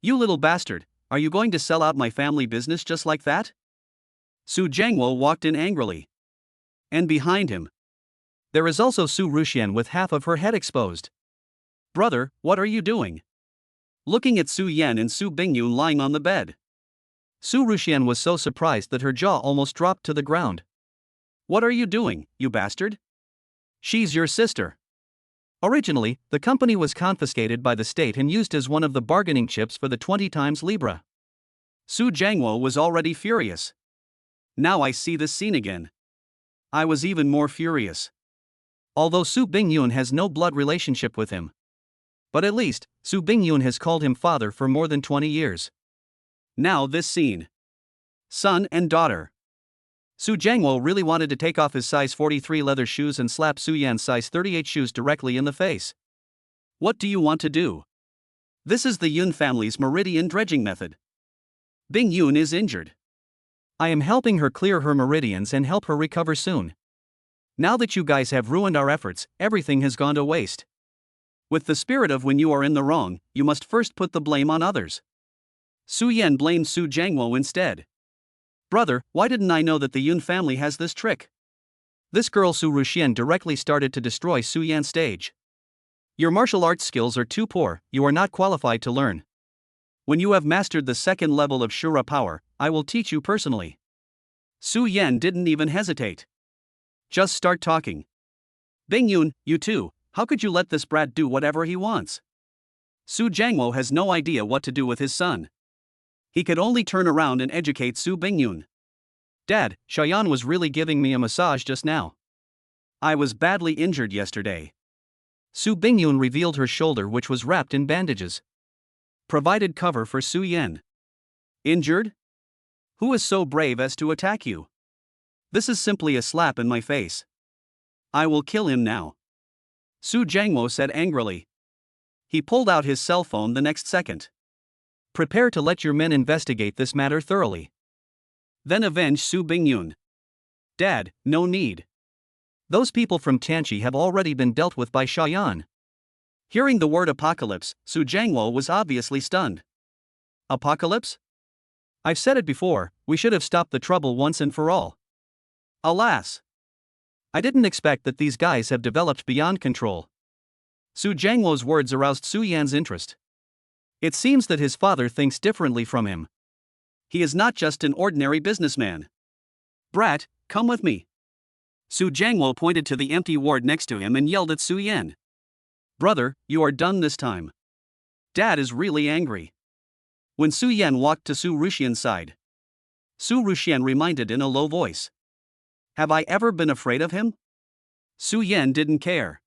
You little bastard, are you going to sell out my family business just like that? Su Jiangwo walked in angrily. And behind him, there is also Su Ruxian with half of her head exposed. Brother, what are you doing? Looking at Su Yan and Su Bingyun lying on the bed, Su Ruxian was so surprised that her jaw almost dropped to the ground. What are you doing, you bastard? She's your sister. Originally, the company was confiscated by the state and used as one of the bargaining chips for the 20 times Libra. Su Jiangwo was already furious. Now I see this scene again. I was even more furious. Although Su Bingyun has no blood relationship with him. But at least, Su Bingyun has called him father for more than 20 years. Now this scene. Son and daughter. Su Jiangwo really wanted to take off his size 43 leather shoes and slap Su Yan's size 38 shoes directly in the face. What do you want to do? This is the Yun family's meridian dredging method. Bingyun is injured. I am helping her clear her meridians and help her recover soon. Now that you guys have ruined our efforts, everything has gone to waste. With the spirit of when you are in the wrong, you must first put the blame on others. Su Yan blamed Su Jiangwo instead. Brother, why didn't I know that the Yun family has this trick? This girl Su Ruxian directly started to destroy Su Yan's stage. Your martial arts skills are too poor, you are not qualified to learn. When you have mastered the second level of Shura power, I will teach you personally. Su Yan didn't even hesitate. Just start talking. Bingyun, you too, how could you let this brat do whatever he wants? Su Jiangwo has no idea what to do with his son. He could only turn around and educate Su Bingyun. Dad, Shaoyan was really giving me a massage just now. I was badly injured yesterday. Su Bingyun revealed her shoulder, which was wrapped in bandages. Provided cover for Su Yan. Injured? Who is so brave as to attack you? This is simply a slap in my face. I will kill him now. Su Jiangwo said angrily. He pulled out his cell phone the next second. Prepare to let your men investigate this matter thoroughly. Then avenge Su Bingyun. Dad, no need. Those people from Tianqi have already been dealt with by Shaoyan. Hearing the word apocalypse, Su Jiangwo was obviously stunned. Apocalypse? I've said it before, we should have stopped the trouble once and for all. Alas. I didn't expect that these guys have developed beyond control. Su Jiangwo's words aroused Su Yan's interest. It seems that his father thinks differently from him. He is not just an ordinary businessman. Brat, come with me. Su Jiangwo pointed to the empty ward next to him and yelled at Su Yan. Brother, you are done this time. Dad is really angry. When Su Yan walked to Su Ruxian's side, Su Ruxian reminded in a low voice. Have I ever been afraid of him? Su Yan didn't care.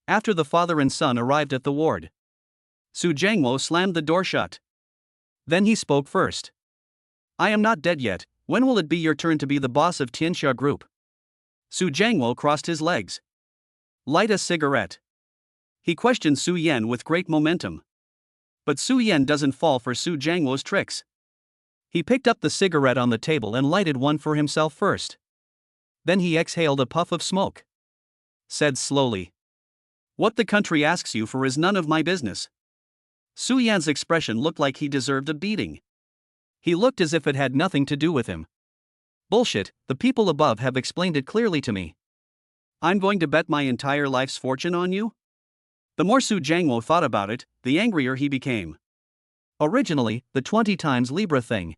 After the father and son arrived at the ward, Su Jiangwo slammed the door shut. then he spoke first. I am not dead yet. When will it be your turn to be the boss of Tianxia Group? Su Jiangwo crossed his legs. Light a cigarette. He questioned Su Yan with great momentum. But Su Yan doesn't fall for Su Jiangwo's tricks. He picked up the cigarette on the table and lighted one for himself first. Then he exhaled a puff of smoke. Said slowly. What the country asks you for is none of my business. Su Yan's expression looked like he deserved a beating. He looked as if it had nothing to do with him. Bullshit, the people above have explained it clearly to me. I'm going to bet my entire life's fortune on you? The more Su Jiangwo thought about it, the angrier he became. Originally, the 20 times Libra thing.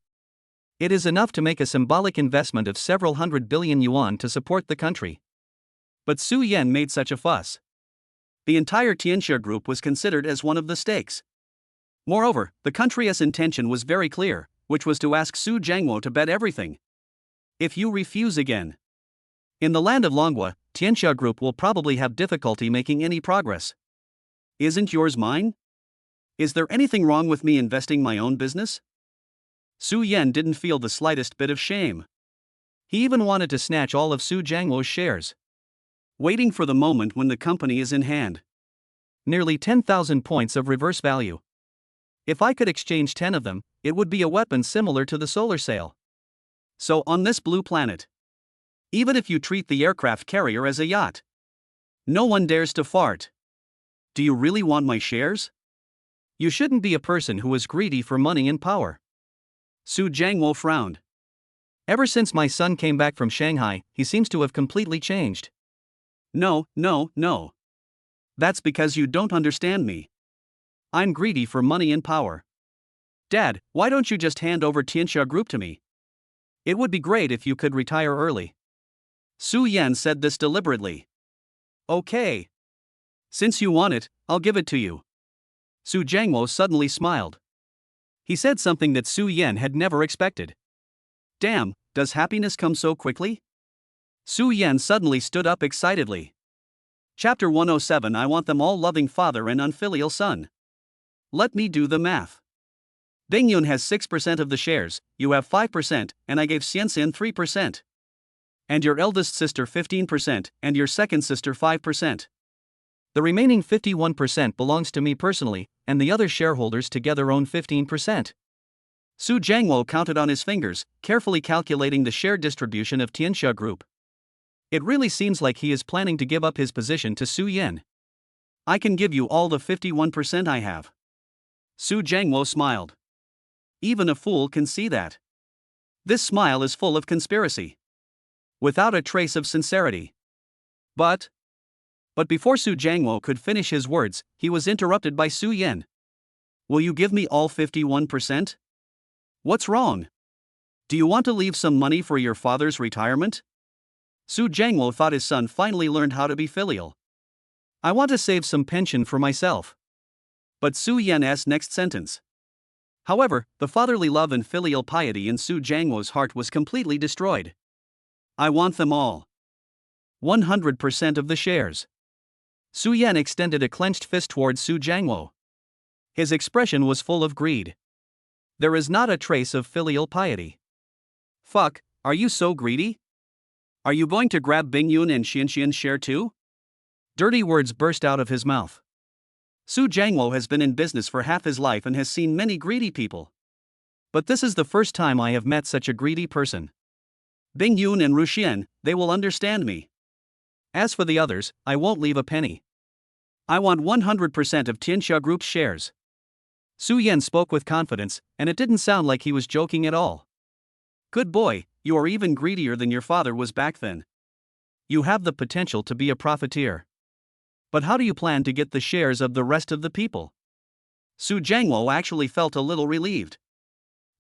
It is enough to make a symbolic investment of several hundred billion yuan to support the country. But Su Yan made such a fuss. The entire Tianxia Group was considered as one of the stakes. Moreover, the country's intention was very clear, which was to ask Su Jiangwo to bet everything. If you refuse again. In the land of Longhua, Tianxia Group will probably have difficulty making any progress. Isn't yours mine? Is there anything wrong with me investing my own business? Su Yan didn't feel the slightest bit of shame. He even wanted to snatch all of Su Jiangwo's shares. Waiting for the moment when the company is in hand. Nearly 10,000 points of reverse value. If I could exchange 10 of them, it would be a weapon similar to the solar sail. So on this blue planet, even if you treat the aircraft carrier as a yacht, no one dares to fart. Do you really want my shares? You shouldn't be a person who is greedy for money and power. Su Jiangwo frowned. Ever since my son came back from Shanghai, he seems to have completely changed. No. That's because you don't understand me. I'm greedy for money and power. Dad, why don't you just hand over Tianxia Group to me? It would be great if you could retire early. Su Yan said this deliberately. Okay. Since you want it, I'll give it to you. Su Jiangwo suddenly smiled. He said something that Su Yan had never expected. Damn, does happiness come so quickly? Su Yan suddenly stood up excitedly. Chapter 107 I want them all loving father and unfilial son. Let me do the math. Bing Yun has 6% of the shares, you have 5%, and I gave Xianxin 3%. And your eldest sister 15%, and your second sister 5%. The remaining 51% belongs to me personally, and the other shareholders together own 15%. Su Jiangwo counted on his fingers, carefully calculating the share distribution of Tianxia Group. It really seems like he is planning to give up his position to Su Yan. I can give you all the 51% I have. Su Jiangwo smiled. Even a fool can see that. This smile is full of conspiracy. Without a trace of sincerity. But before Su Jiangwo could finish his words, he was interrupted by Su Yan. Will you give me all 51%? What's wrong? Do you want to leave some money for your father's retirement? Su Jiangwo thought his son finally learned how to be filial. I want to save some pension for myself. But Su Yan's next sentence. However, the fatherly love and filial piety in Su Jiangwo's heart was completely destroyed. I want them all. 100% of the shares. Su Yan extended a clenched fist towards Su Jiangwo. His expression was full of greed. There is not a trace of filial piety. Fuck, are you so greedy? Are you going to grab Bing Yun and Xianxian's share too? Dirty words burst out of his mouth. Su Jiangwo has been in business for half his life and has seen many greedy people. But this is the first time I have met such a greedy person. Bing Yun and Ruxian, they will understand me. As for the others, I won't leave a penny. I want 100% of Tianxia Group's shares. Su Yan spoke with confidence, and it didn't sound like he was joking at all. Good boy, you are even greedier than your father was back then. You have the potential to be a profiteer. But how do you plan to get the shares of the rest of the people? Su Jiangwo actually felt a little relieved.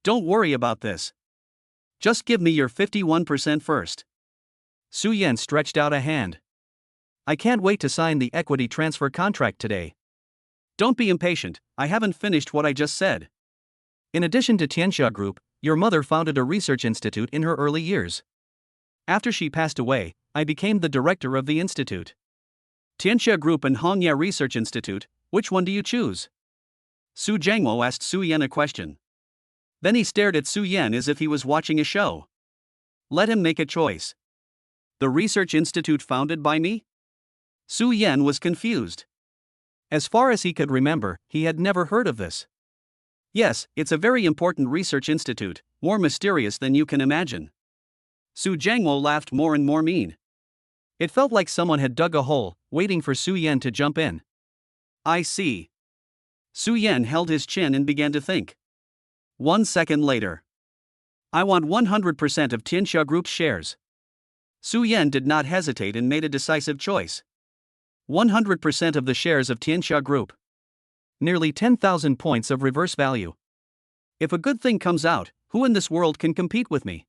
Don't worry about this. Just give me your 51% first. Su Yan stretched out a hand. I can't wait to sign the equity transfer contract today. Don't be impatient, I haven't finished what I just said. In addition to Tianxia Group, your mother founded a research institute in her early years. After she passed away, I became the director of the institute. Tianxia Group and Hongye Research Institute, which one do you choose? Su Jiangwo asked Su Yan a question. Then he stared at Su Yan as if he was watching a show. Let him make a choice. The research institute founded by me? Su Yan was confused. As far as he could remember, he had never heard of this. Yes, it's a very important research institute, more mysterious than you can imagine. Su Jiangwo laughed more and more mean. It felt like someone had dug a hole, waiting for Su Yan to jump in. I see. Su Yan held his chin and began to think. 1 second later. I want 100% of Tianxia Group's shares. Su Yan did not hesitate and made a decisive choice. 100% of the shares of Tianxia Group. Nearly 10,000 points of reverse value. If a good thing comes out, who in this world can compete with me?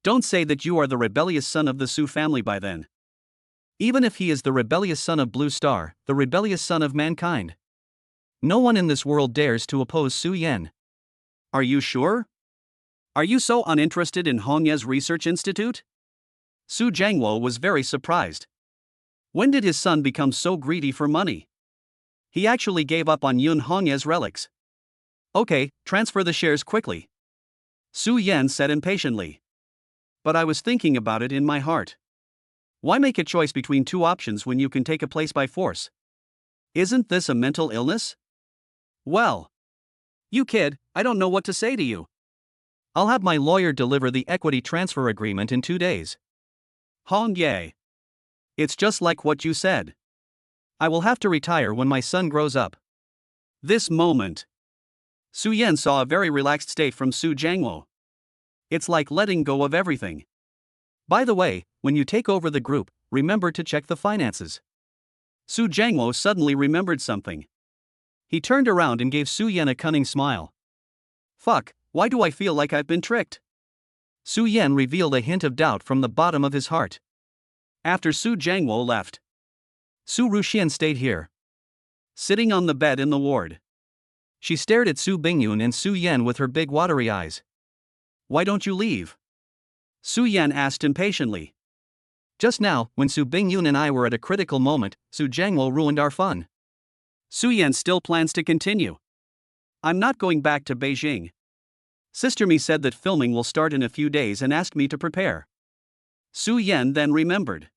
Don't say that you are the rebellious son of the Su family by then. Even if he is the rebellious son of Blue Star, the rebellious son of mankind. No one in this world dares to oppose Su Yan. Are you sure? Are you so uninterested in Hongye's Research Institute? Su Jiangwo was very surprised. When did his son become so greedy for money? He actually gave up on Yun Hongye's relics. Okay, transfer the shares quickly. Su Yan said impatiently. But I was thinking about it in my heart. Why make a choice between two options when you can take a place by force? Isn't this a mental illness? Well. You kid, I don't know what to say to you. I'll have my lawyer deliver the equity transfer agreement in 2 days. Hongye. It's just like what you said. I will have to retire when my son grows up. This moment. Su Yan saw a very relaxed state from Su Jiangwo. It's like letting go of everything. By the way, when you take over the group, remember to check the finances. Su Jiangwo suddenly remembered something. He turned around and gave Su Yan a cunning smile. Fuck, why do I feel like I've been tricked? Su Yan revealed a hint of doubt from the bottom of his heart. After Su Jiangwo left, Su Ruxian stayed here, sitting on the bed in the ward. She stared at Su Bingyun and Su Yan with her big watery eyes. Why don't you leave? Su Yan asked impatiently. Just now, when Su Bingyun and I were at a critical moment, Su Jiangwo ruined our fun. Su Yan still plans to continue. I'm not going back to Beijing. Sister Mi said that filming will start in a few days and asked me to prepare. Su Yan then remembered.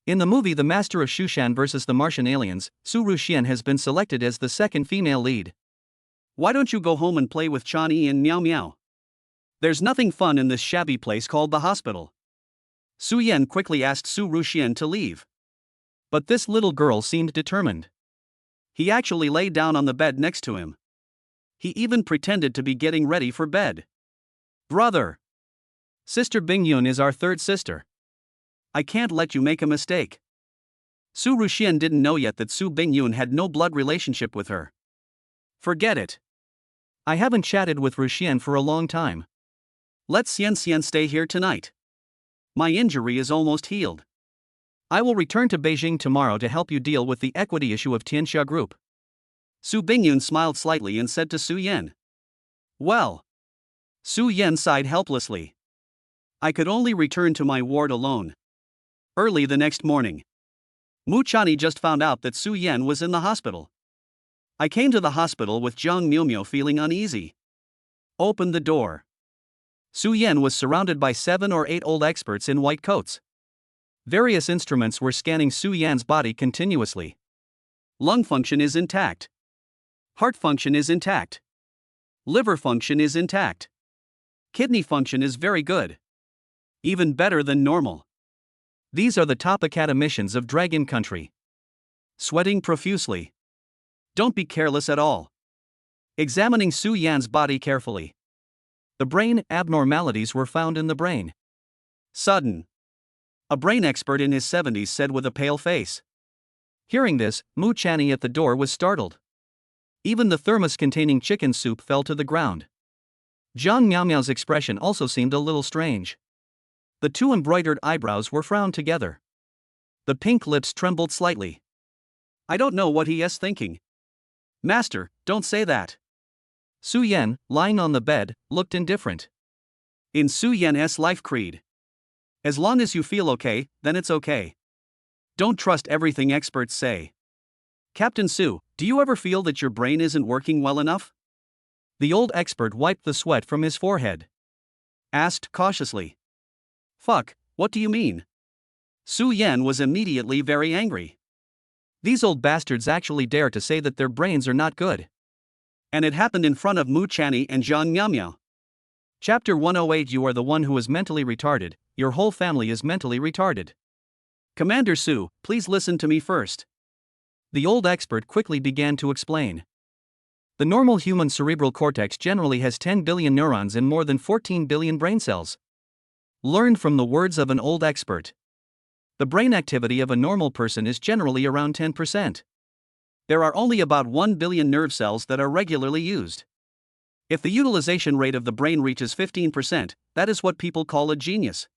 In the movie The Master of Shushan vs. the Martian Aliens, Su Ruxian has been selected as the second female lead. Why don't you go home and play with Chani and Miao Miao? There's nothing fun in this shabby place called the hospital. Su Yan quickly asked Su Ruxian to leave. But this little girl seemed determined. He actually lay down on the bed next to him. He even pretended to be getting ready for bed. Brother! Sister Bingyun is our third sister. I can't let you make a mistake. Su Ruxian didn't know yet that Su Bingyun had no blood relationship with her. Forget it. I haven't chatted with Ruxian for a long time. Let Xian stay here tonight. My injury is almost healed. I will return to Beijing tomorrow to help you deal with the equity issue of Tianxia Group. Su Bingyun smiled slightly and said to Su Yan. Well. Su Yan sighed helplessly. I could only return to my ward alone. Early the next morning, Mu Chani just found out that Su Yan was in the hospital. I came to the hospital with Jiang Miumio feeling uneasy. Opened the door. Su Yan was surrounded by 7 or 8 old experts in white coats. Various instruments were scanning Su Yan's body continuously. Lung function is intact. Heart function is intact. Liver function is intact. Kidney function is very good. Even better than normal. These are the top academicians of Dragon Country. Sweating profusely. Don't be careless at all. Examining Su Yan's body carefully. The brain abnormalities were found in the brain. Sudden. A brain expert in his 70s said with a pale face. Hearing this, Mu Chani at the door was startled. Even the thermos containing chicken soup fell to the ground. Zhang Miaomiao's expression also seemed a little strange. The 2 embroidered eyebrows were frowned together. The pink lips trembled slightly. I don't know what he is thinking. Master, don't say that. Su Yan, lying on the bed, looked indifferent. In Su Yan's life creed. As long as you feel okay, then it's okay. Don't trust everything experts say. Captain Sue, do you ever feel that your brain isn't working well enough? The old expert wiped the sweat from his forehead. Asked cautiously. Fuck, what do you mean? Su Yan was immediately very angry. These old bastards actually dare to say that their brains are not good. And it happened in front of Mu Channy and Zhang Miaomiao. Chapter 108. You are the one who is mentally retarded, your whole family is mentally retarded. Commander Su, please listen to me first. The old expert quickly began to explain. The normal human cerebral cortex generally has 10 billion neurons and more than 14 billion brain cells. Learned from the words of an old expert. The brain activity of a normal person is generally around 10%. There are only about 1 billion nerve cells that are regularly used. If the utilization rate of the brain reaches 15%, that is what people call a genius.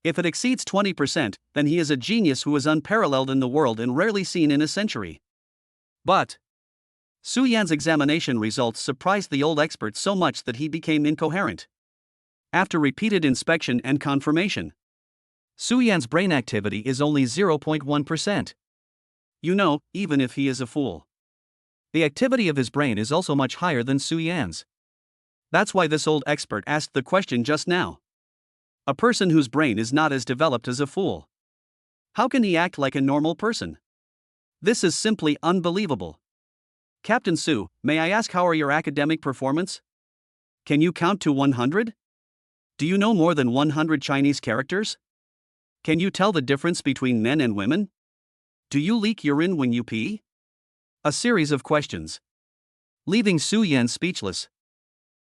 If it exceeds 20%, then he is a genius who is unparalleled in the world and rarely seen in a century. But Su Yan's examination results surprised the old expert so much that he became incoherent. After repeated inspection and confirmation, Su Yan's brain activity is only 0.1%. You know, even if he is a fool, the activity of his brain is also much higher than Su Yan's. That's why this old expert asked the question just now. A person whose brain is not as developed as a fool. How can he act like a normal person? This is simply unbelievable. Captain Su, may I ask how are your academic performance? Can you count to 100? Do you know more than 100 Chinese characters? Can you tell the difference between men and women? Do you leak urine when you pee? A series of questions, leaving Su Yan speechless.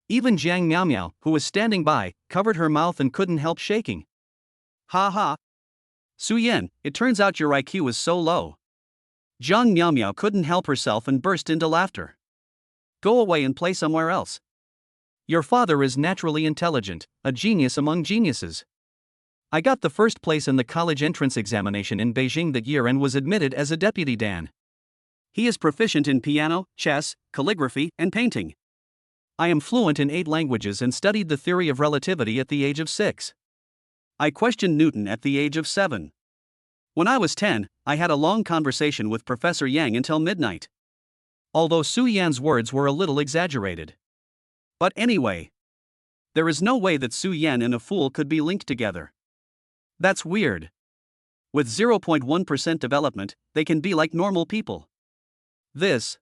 Even Zhang Miaomiao, who was standing by, covered her mouth and couldn't help shaking. Ha ha! Su Yan, it turns out your IQ is so low. Zhang Miaomiao couldn't help herself and burst into laughter. Go away and play somewhere else. Your father is naturally intelligent, a genius among geniuses. I got the first place in the college entrance examination in Beijing that year and was admitted as a deputy dan. He is proficient in piano, chess, calligraphy, and painting. I am fluent in 8 languages and studied the theory of relativity at the age of 6. I questioned Newton at the age of 7. When I was 10, I had a long conversation with Professor Yang until midnight. Although Su Yan's words were a little exaggerated. But anyway, there is no way that Su Yan and a fool could be linked together. That's weird. With 0.1% development, they can be like normal people. This.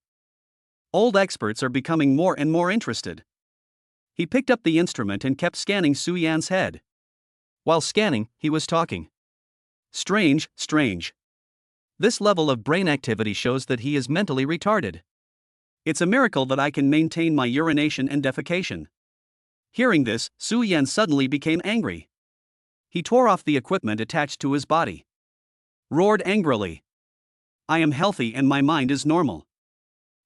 Old experts are becoming more and more interested. He picked up the instrument and kept scanning Su Yan's head. While scanning, he was talking. Strange, strange. This level of brain activity shows that he is mentally retarded. It's a miracle that I can maintain my urination and defecation. Hearing this, Su Yan suddenly became angry. He tore off the equipment attached to his body. Roared angrily. I am healthy and my mind is normal.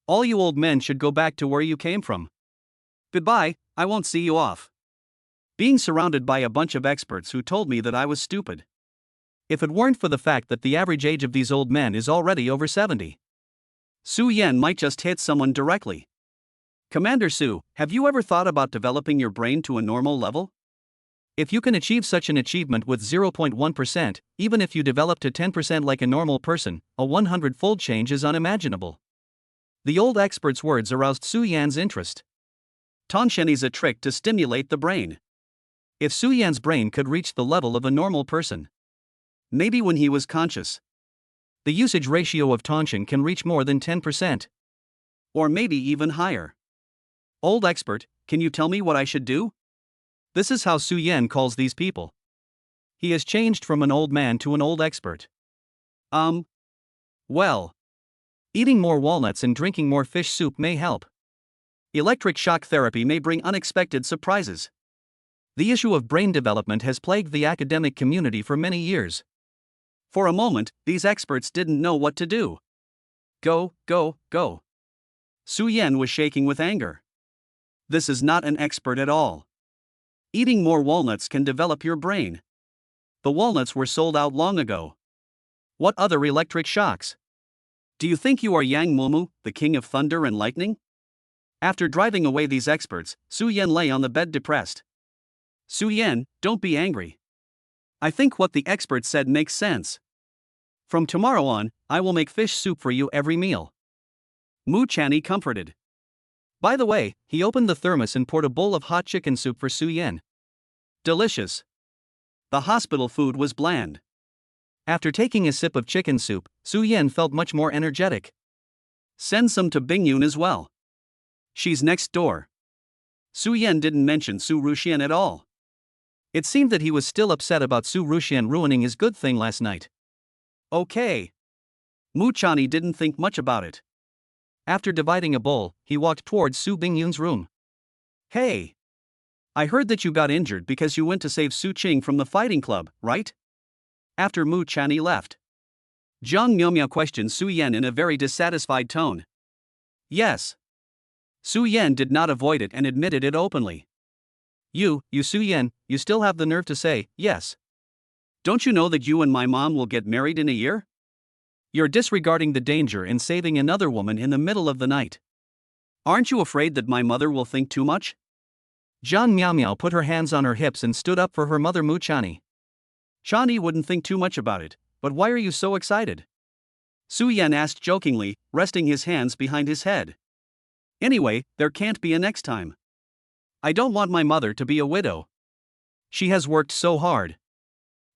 All you old men should go back to where you came from. Goodbye, I won't see you off. Being surrounded by a bunch of experts who told me that I was stupid. If it weren't for the fact that the average age of these old men is already over 70. Su Yan might just hit someone directly. Commander Su, have you ever thought about developing your brain to a normal level? If you can achieve such an achievement with 0.1%, even if you develop to 10% like a normal person, a 100-fold change is unimaginable. The old expert's words aroused Su Yan's interest. Tongsheni's a trick to stimulate the brain. If Su Yan's brain could reach the level of a normal person, maybe when he was conscious, the usage ratio of Tongshen can reach more than 10%. Or maybe even higher. Old expert, can you tell me what I should do? This is how Su Yan calls these people. He has changed from an old man to an old expert. Well, eating more walnuts and drinking more fish soup may help. Electric shock therapy may bring unexpected surprises. The issue of brain development has plagued the academic community for many years. For a moment, these experts didn't know what to do. Go, go, go. Su Yan was shaking with anger. This is not an expert at all. Eating more walnuts can develop your brain. The walnuts were sold out long ago. What other electric shocks? Do you think you are Yang Mumu, the king of thunder and lightning? After driving away these experts, Su Yan lay on the bed depressed. Su Yan, don't be angry. I think what the expert said makes sense. From tomorrow on, I will make fish soup for you every meal. Mu Channy comforted. By the way, he opened the thermos and poured a bowl of hot chicken soup for Su Yan. Delicious. The hospital food was bland. After taking a sip of chicken soup, Su Yan felt much more energetic. Send some to Bingyun as well. She's next door. Su Yan didn't mention Su Ruxian at all. It seemed that he was still upset about Su Ruxian ruining his good thing last night. Okay. Mu Channy didn't think much about it. After dividing a bowl, he walked towards Su Bingyun's room. Hey. I heard that you got injured because you went to save Su Qing from the fighting club, right? After Mu Channy left, Jiang Miaomiao questioned Su Yan in a very dissatisfied tone. Yes. Su Yan did not avoid it and admitted it openly. You Su Yan, you still have the nerve to say, yes. Don't you know that you and my mom will get married in a year? You're disregarding the danger in saving another woman in the middle of the night. Aren't you afraid that my mother will think too much? Jiang Miaomiao put her hands on her hips and stood up for her mother Mu Channy. Channy wouldn't think too much about it, but why are you so excited? Su Yan asked jokingly, resting his hands behind his head. Anyway, there can't be a next time. I don't want my mother to be a widow. She has worked so hard.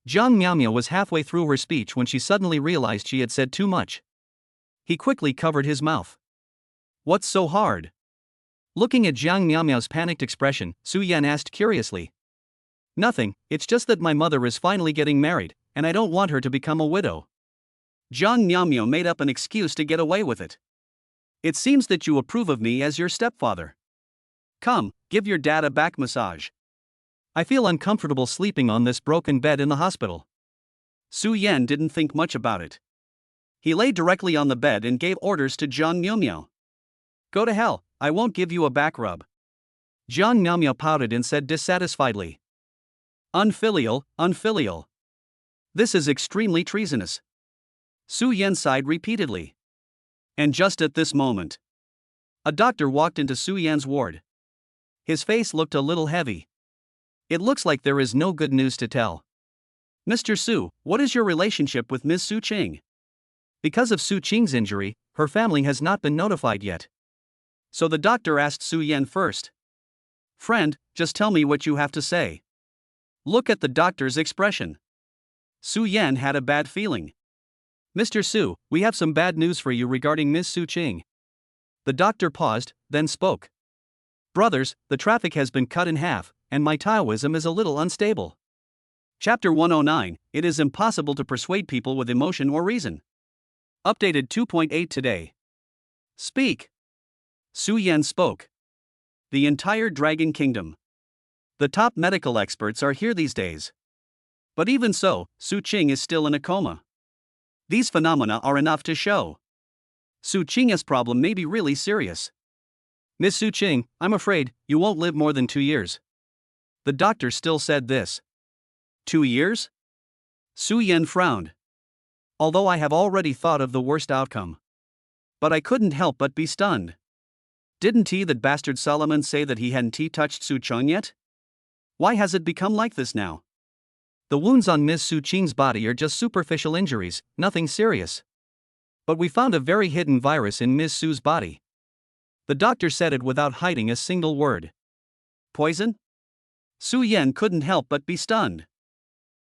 Jiang Miaomiao was halfway through her speech when she suddenly realized she had said too much. He quickly covered his mouth. What's so hard? Looking at Jiang Miaomiao's panicked expression, Su Yan asked curiously. Nothing, it's just that my mother is finally getting married, and I don't want her to become a widow. Jiang Miaomiao made up an excuse to get away with it. It seems that you approve of me as your stepfather. Come, give your dad a back massage. I feel uncomfortable sleeping on this broken bed in the hospital. Su Yan didn't think much about it. He lay directly on the bed and gave orders to Jiang Miaomiao. Go to hell, I won't give you a back rub. Jiang Miaomiao pouted and said dissatisfiedly. Unfilial, unfilial. This is extremely treasonous. Su Yan sighed repeatedly. And just at this moment, a doctor walked into Su Yan's ward. His face looked a little heavy. It looks like there is no good news to tell. Mr. Su, what is your relationship with Ms. Su Qing? Because of Su Qing's injury, her family has not been notified yet. So the doctor asked Su Yan first. Friend, just tell me what you have to say. Look at the doctor's expression. Su Yan had a bad feeling. Mr. Su, we have some bad news for you regarding Ms. Su Qing. The doctor paused, then spoke. Brothers, the traffic has been cut in half, and my Taoism is a little unstable. Chapter 109, It is impossible to persuade people with emotion or reason. Updated 2.8 today. Speak. Su Yan spoke. The entire Dragon Kingdom. The top medical experts are here these days. But even so, Su Qing is still in a coma. These phenomena are enough to show Su Qing's problem may be really serious. Miss Su Qing, I'm afraid, you won't live more than 2 years. The doctor still said this. 2 years? Su Yan frowned. Although I have already thought of the worst outcome. But I couldn't help but be stunned. Didn't that bastard Solomon say that he hadn't touched Su Qing yet? Why has it become like this now? The wounds on Miss Su Qing's body are just superficial injuries, nothing serious. But we found a very hidden virus in Miss Su's body. The doctor said it without hiding a single word. Poison? Su Yan couldn't help but be stunned.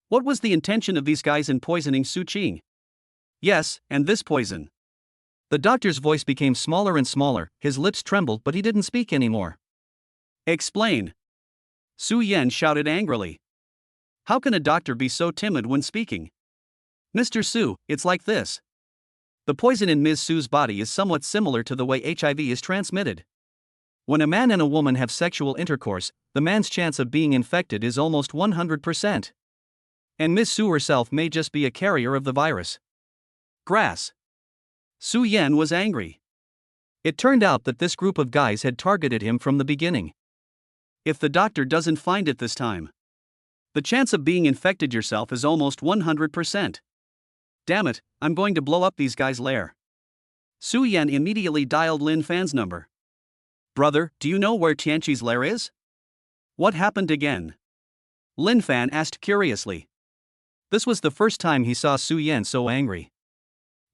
What was the intention of these guys in poisoning Su Qing? Yes, and this poison. The doctor's voice became smaller and smaller, his lips trembled but he didn't speak anymore. Explain. Su Yan shouted angrily. How can a doctor be so timid when speaking? Mr. Su, it's like this. The poison in Ms. Su's body is somewhat similar to the way HIV is transmitted. When a man and a woman have sexual intercourse, the man's chance of being infected is almost 100%. And Ms. Su herself may just be a carrier of the virus. Grass. Su Yan was angry. It turned out that this group of guys had targeted him from the beginning. If the doctor doesn't find it this time, the chance of being infected yourself is almost 100%. Damn it, I'm going to blow up these guys' lair. Su Yan immediately dialed Lin Fan's number. Brother, do you know where Tianqi's lair is? What happened again? Lin Fan asked curiously. This was the first time he saw Su Yan so angry.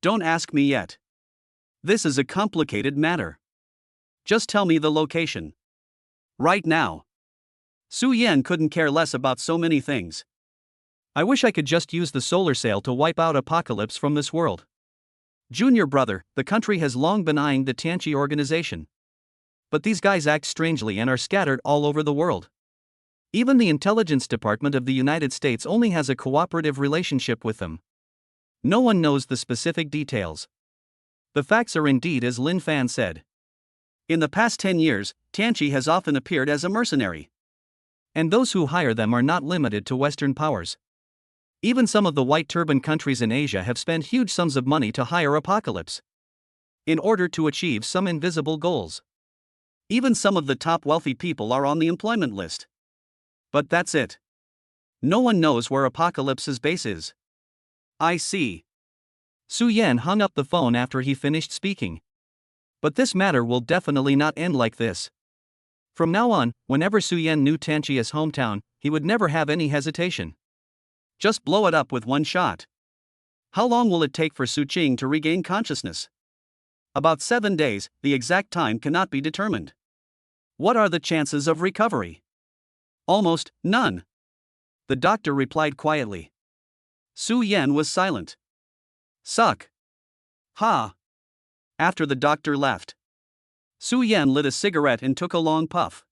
Don't ask me yet. This is a complicated matter. Just tell me the location. Right now. Su Yan couldn't care less about so many things. I wish I could just use the solar sail to wipe out apocalypse from this world. Junior brother, the country has long been eyeing the Tianqi organization. But these guys act strangely and are scattered all over the world. Even the Intelligence Department of the United States only has a cooperative relationship with them. No one knows the specific details. The facts are indeed as Lin Fan said. In the past 10 years, Tianqi has often appeared as a mercenary. And those who hire them are not limited to Western powers. Even some of the white turban countries in Asia have spent huge sums of money to hire Apocalypse in order to achieve some invisible goals. Even some of the top wealthy people are on the employment list. But that's it. No one knows where Apocalypse's base is. I see. Su Yan hung up the phone after he finished speaking. But this matter will definitely not end like this. From now on, whenever Su Yan knew Tianqi as hometown, he would never have any hesitation. Just blow it up with one shot. How long will it take for Su Qing to regain consciousness? About 7 days, the exact time cannot be determined. What are the chances of recovery? Almost none. The doctor replied quietly. Su Yan was silent. Suck. Ha. After the doctor left, Su Yan lit a cigarette and took a long puff.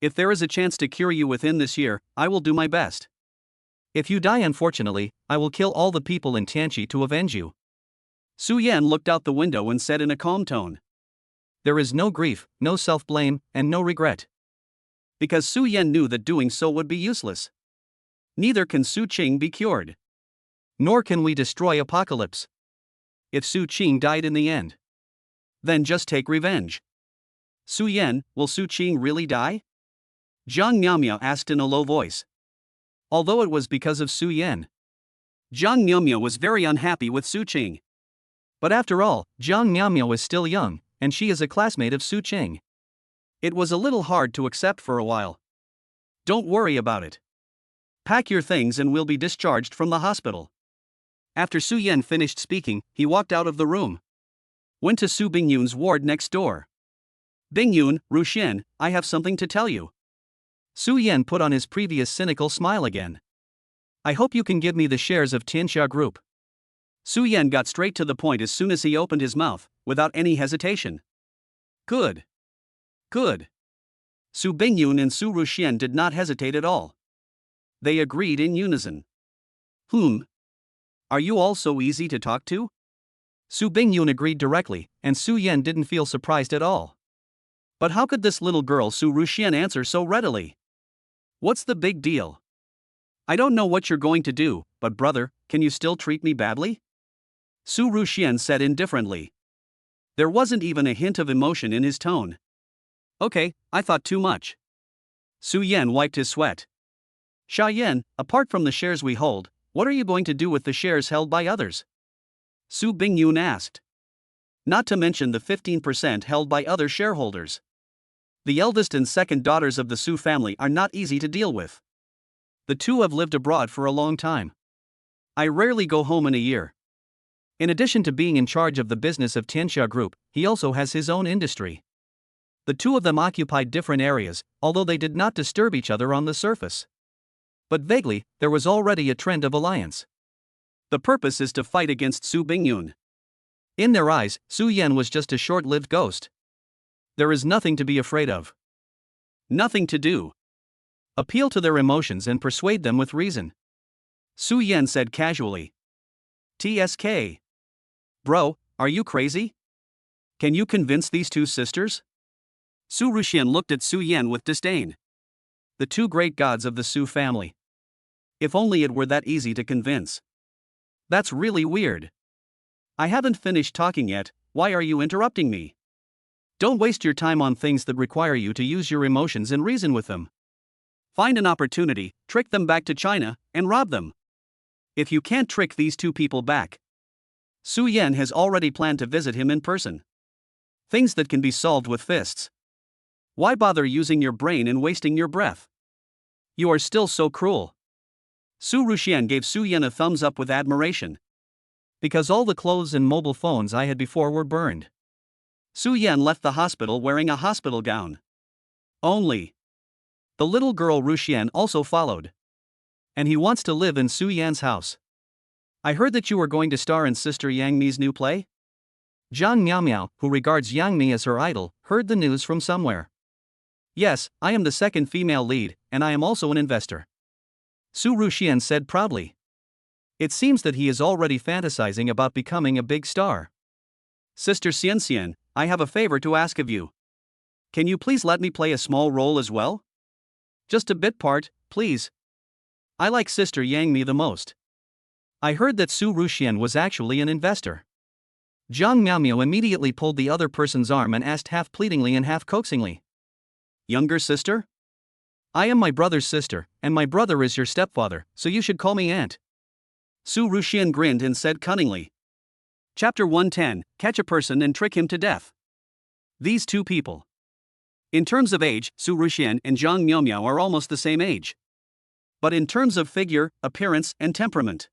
If there is a chance to cure you within this year, I will do my best. If you die unfortunately, I will kill all the people in Tianqi to avenge you. Su Yan looked out the window and said in a calm tone. There is no grief, no self-blame, and no regret. Because Su Yan knew that doing so would be useless. Neither can Su Qing be cured. Nor can we destroy Apocalypse. If Su Qing died in the end, then just take revenge. Su Yan, will Su Qing really die? Zhang Miaomia asked in a low voice. Although it was because of Su Yan, Zhang Miaomia was very unhappy with Su Qing. But after all, Zhang Miaomia was still young, and she is a classmate of Su Qing. It was a little hard to accept for a while. Don't worry about it. Pack your things and we'll be discharged from the hospital. After Su Yan finished speaking, he walked out of the room. Went to Su Bingyun's ward next door. Bingyun, Ruxian, I have something to tell you. Su Yan put on his previous cynical smile again. I hope you can give me the shares of Tianxia Group. Su Yan got straight to the point as soon as he opened his mouth, without any hesitation. Good. Good. Su Bingyun and Su Ruxian did not hesitate at all. They agreed in unison. Are you all so easy to talk to? Su Bingyun agreed directly, and Su Yan didn't feel surprised at all. But how could this little girl Su Ruxian answer so readily? What's the big deal? I don't know what you're going to do, but brother, can you still treat me badly? Su Ruxian said indifferently. There wasn't even a hint of emotion in his tone. Okay, I thought too much. Su Yan wiped his sweat. Sha Yan, apart from the shares we hold, what are you going to do with the shares held by others? Su Bingyun asked. Not to mention the 15% held by other shareholders. The eldest and second daughters of the Su family are not easy to deal with. The two have lived abroad for a long time. I rarely go home in a year. In addition to being in charge of the business of Tianxia Group, he also has his own industry. The two of them occupied different areas, although they did not disturb each other on the surface. But vaguely, there was already a trend of alliance. The purpose is to fight against Su Bingyun. In their eyes, Su Yan was just a short-lived ghost. There is nothing to be afraid of. Nothing to do. Appeal to their emotions and persuade them with reason. Su Yan said casually. TSK. Bro, are you crazy? Can you convince these two sisters? Su Ruxian looked at Su Yan with disdain. The two great gods of the Su family. If only it were that easy to convince. That's really weird. I haven't finished talking yet, why are you interrupting me? Don't waste your time on things that require you to use your emotions and reason with them. Find an opportunity, trick them back to China, and rob them. If you can't trick these two people back, Su Yan has already planned to visit him in person. Things that can be solved with fists. Why bother using your brain and wasting your breath? You are still so cruel. Su Ruxian gave Su Yan a thumbs up with admiration. because all the clothes and mobile phones I had before were burned. Su Yan left the hospital wearing a hospital gown. Only. The little girl Ruxian also followed. And he wants to live in Su Yan's house. I heard that you were going to star in Sister Yang Mi's new play? Zhang Miaomiao, who regards Yang Mi as her idol, heard the news from somewhere. Yes, I am the second female lead, and I am also an investor. Su Ruxian said proudly. It seems that he is already fantasizing about becoming a big star. Sister Xianxian, I have a favor to ask of you. Can you please let me play a small role as well? Just a bit part, please. I like Sister Yang Mi the most. I heard that Su Ruxian was actually an investor. Zhang Miaomiao immediately pulled the other person's arm and asked half pleadingly and half coaxingly. Younger sister? I am my brother's sister, and my brother is your stepfather, so you should call me aunt. Su Ruxian grinned and said cunningly. Chapter 110, Catch a Person and Trick Him to Death. These two people. In terms of age, Su Ruxian and Zhang Miaomiao are almost the same age. But in terms of figure, appearance, and temperament,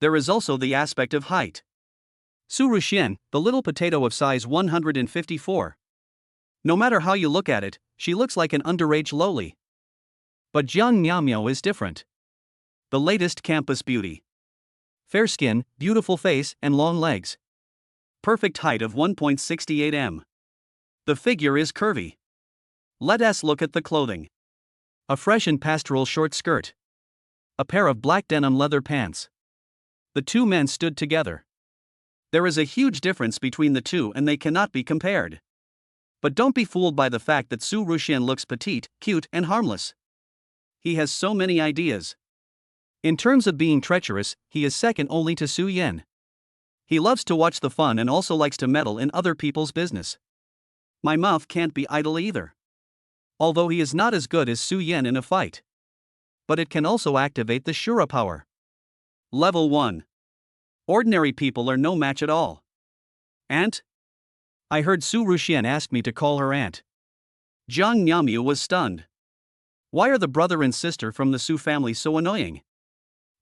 there is also the aspect of height. Su Ruxian, the little potato of size 154. No matter how you look at it, she looks like an underage lowly. But Zhang Miaomiao is different. The latest campus beauty. Fair skin, beautiful face, and long legs. Perfect height of 1.68 m. The figure is curvy. Let us look at the clothing. A fresh and pastoral short skirt. A pair of black denim leather pants. The two men stood together. There is a huge difference between the two and they cannot be compared. But don't be fooled by the fact that Su Ruxian looks petite, cute, and harmless. He has so many ideas. In terms of being treacherous, he is second only to Su Yan. He loves to watch the fun and also likes to meddle in other people's business. My mouth can't be idle either. Although he is not as good as Su Yan in a fight. But it can also activate the Shura power. Level 1. Ordinary people are no match at all. Aunt? I heard Su Ruxian ask me to call her aunt. Zhang Miaomiao was stunned. Why are the brother and sister from the Su family so annoying?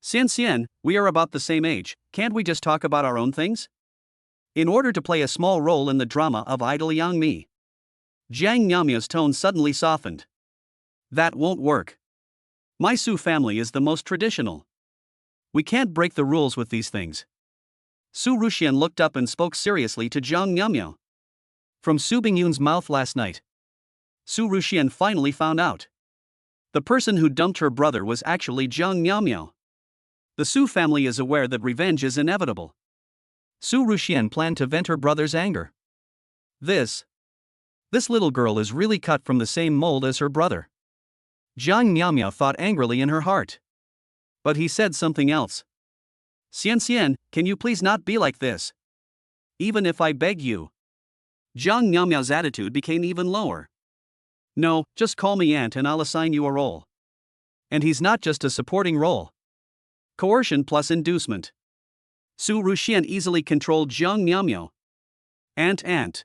Xianxian, we are about the same age, can't we just talk about our own things? In order to play a small role in the drama of Idol Yang Mi. Zhang Miaomiao's tone suddenly softened. That won't work. My Su family is the most traditional. We can't break the rules with these things. Su Ruxian looked up and spoke seriously to Zhang Miaomiao. From Su Bingyun's mouth last night. Su Ruxian finally found out. The person who dumped her brother was actually Zhang Miaomiao. The Su family is aware that revenge is inevitable. Su Ruxian planned to vent her brother's anger. This little girl is really cut from the same mold as her brother. Zhang Miaomiao thought angrily in her heart. But he said something else. Xianxian, can you please not be like this? Even if I beg you. Zhang Miaomiao's attitude became even lower. No, just call me aunt and I'll assign you a role. And he's not just a supporting role. Coercion plus inducement. Su Ruxian easily controlled Zhang Miaomiao. Aunt.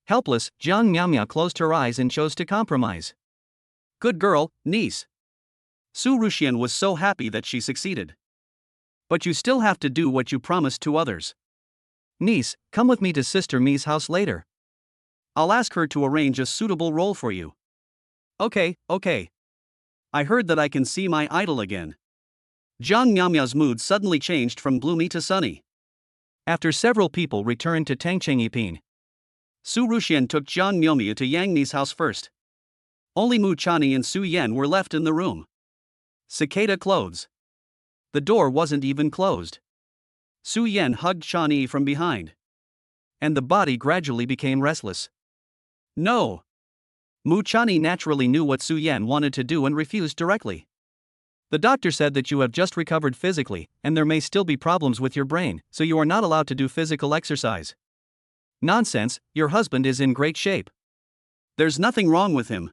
Helpless, Zhang Miaomiao closed her eyes and chose to compromise. Good girl, niece. Su Ruxian was so happy that she succeeded. But you still have to do what you promised to others. Niece, come with me to Sister Mi's house later. I'll ask her to arrange a suitable role for you. Okay. I heard that I can see my idol again. Zhang Miaomiao's mood suddenly changed from gloomy to sunny. After several people returned to Tangchengyiping, Su Ruxian took Zhang Miaomiao to Yang Mi's house first. Only Mu Chani and Su Yan were left in the room. Cicada clothes. The door wasn't even closed. Su Yan hugged Chani from behind. And the body gradually became restless. No. Mu Chani naturally knew what Su Yan wanted to do and refused directly. The doctor said that you have just recovered physically, and there may still be problems with your brain, so you are not allowed to do physical exercise. Nonsense, your husband is in great shape. There's nothing wrong with him.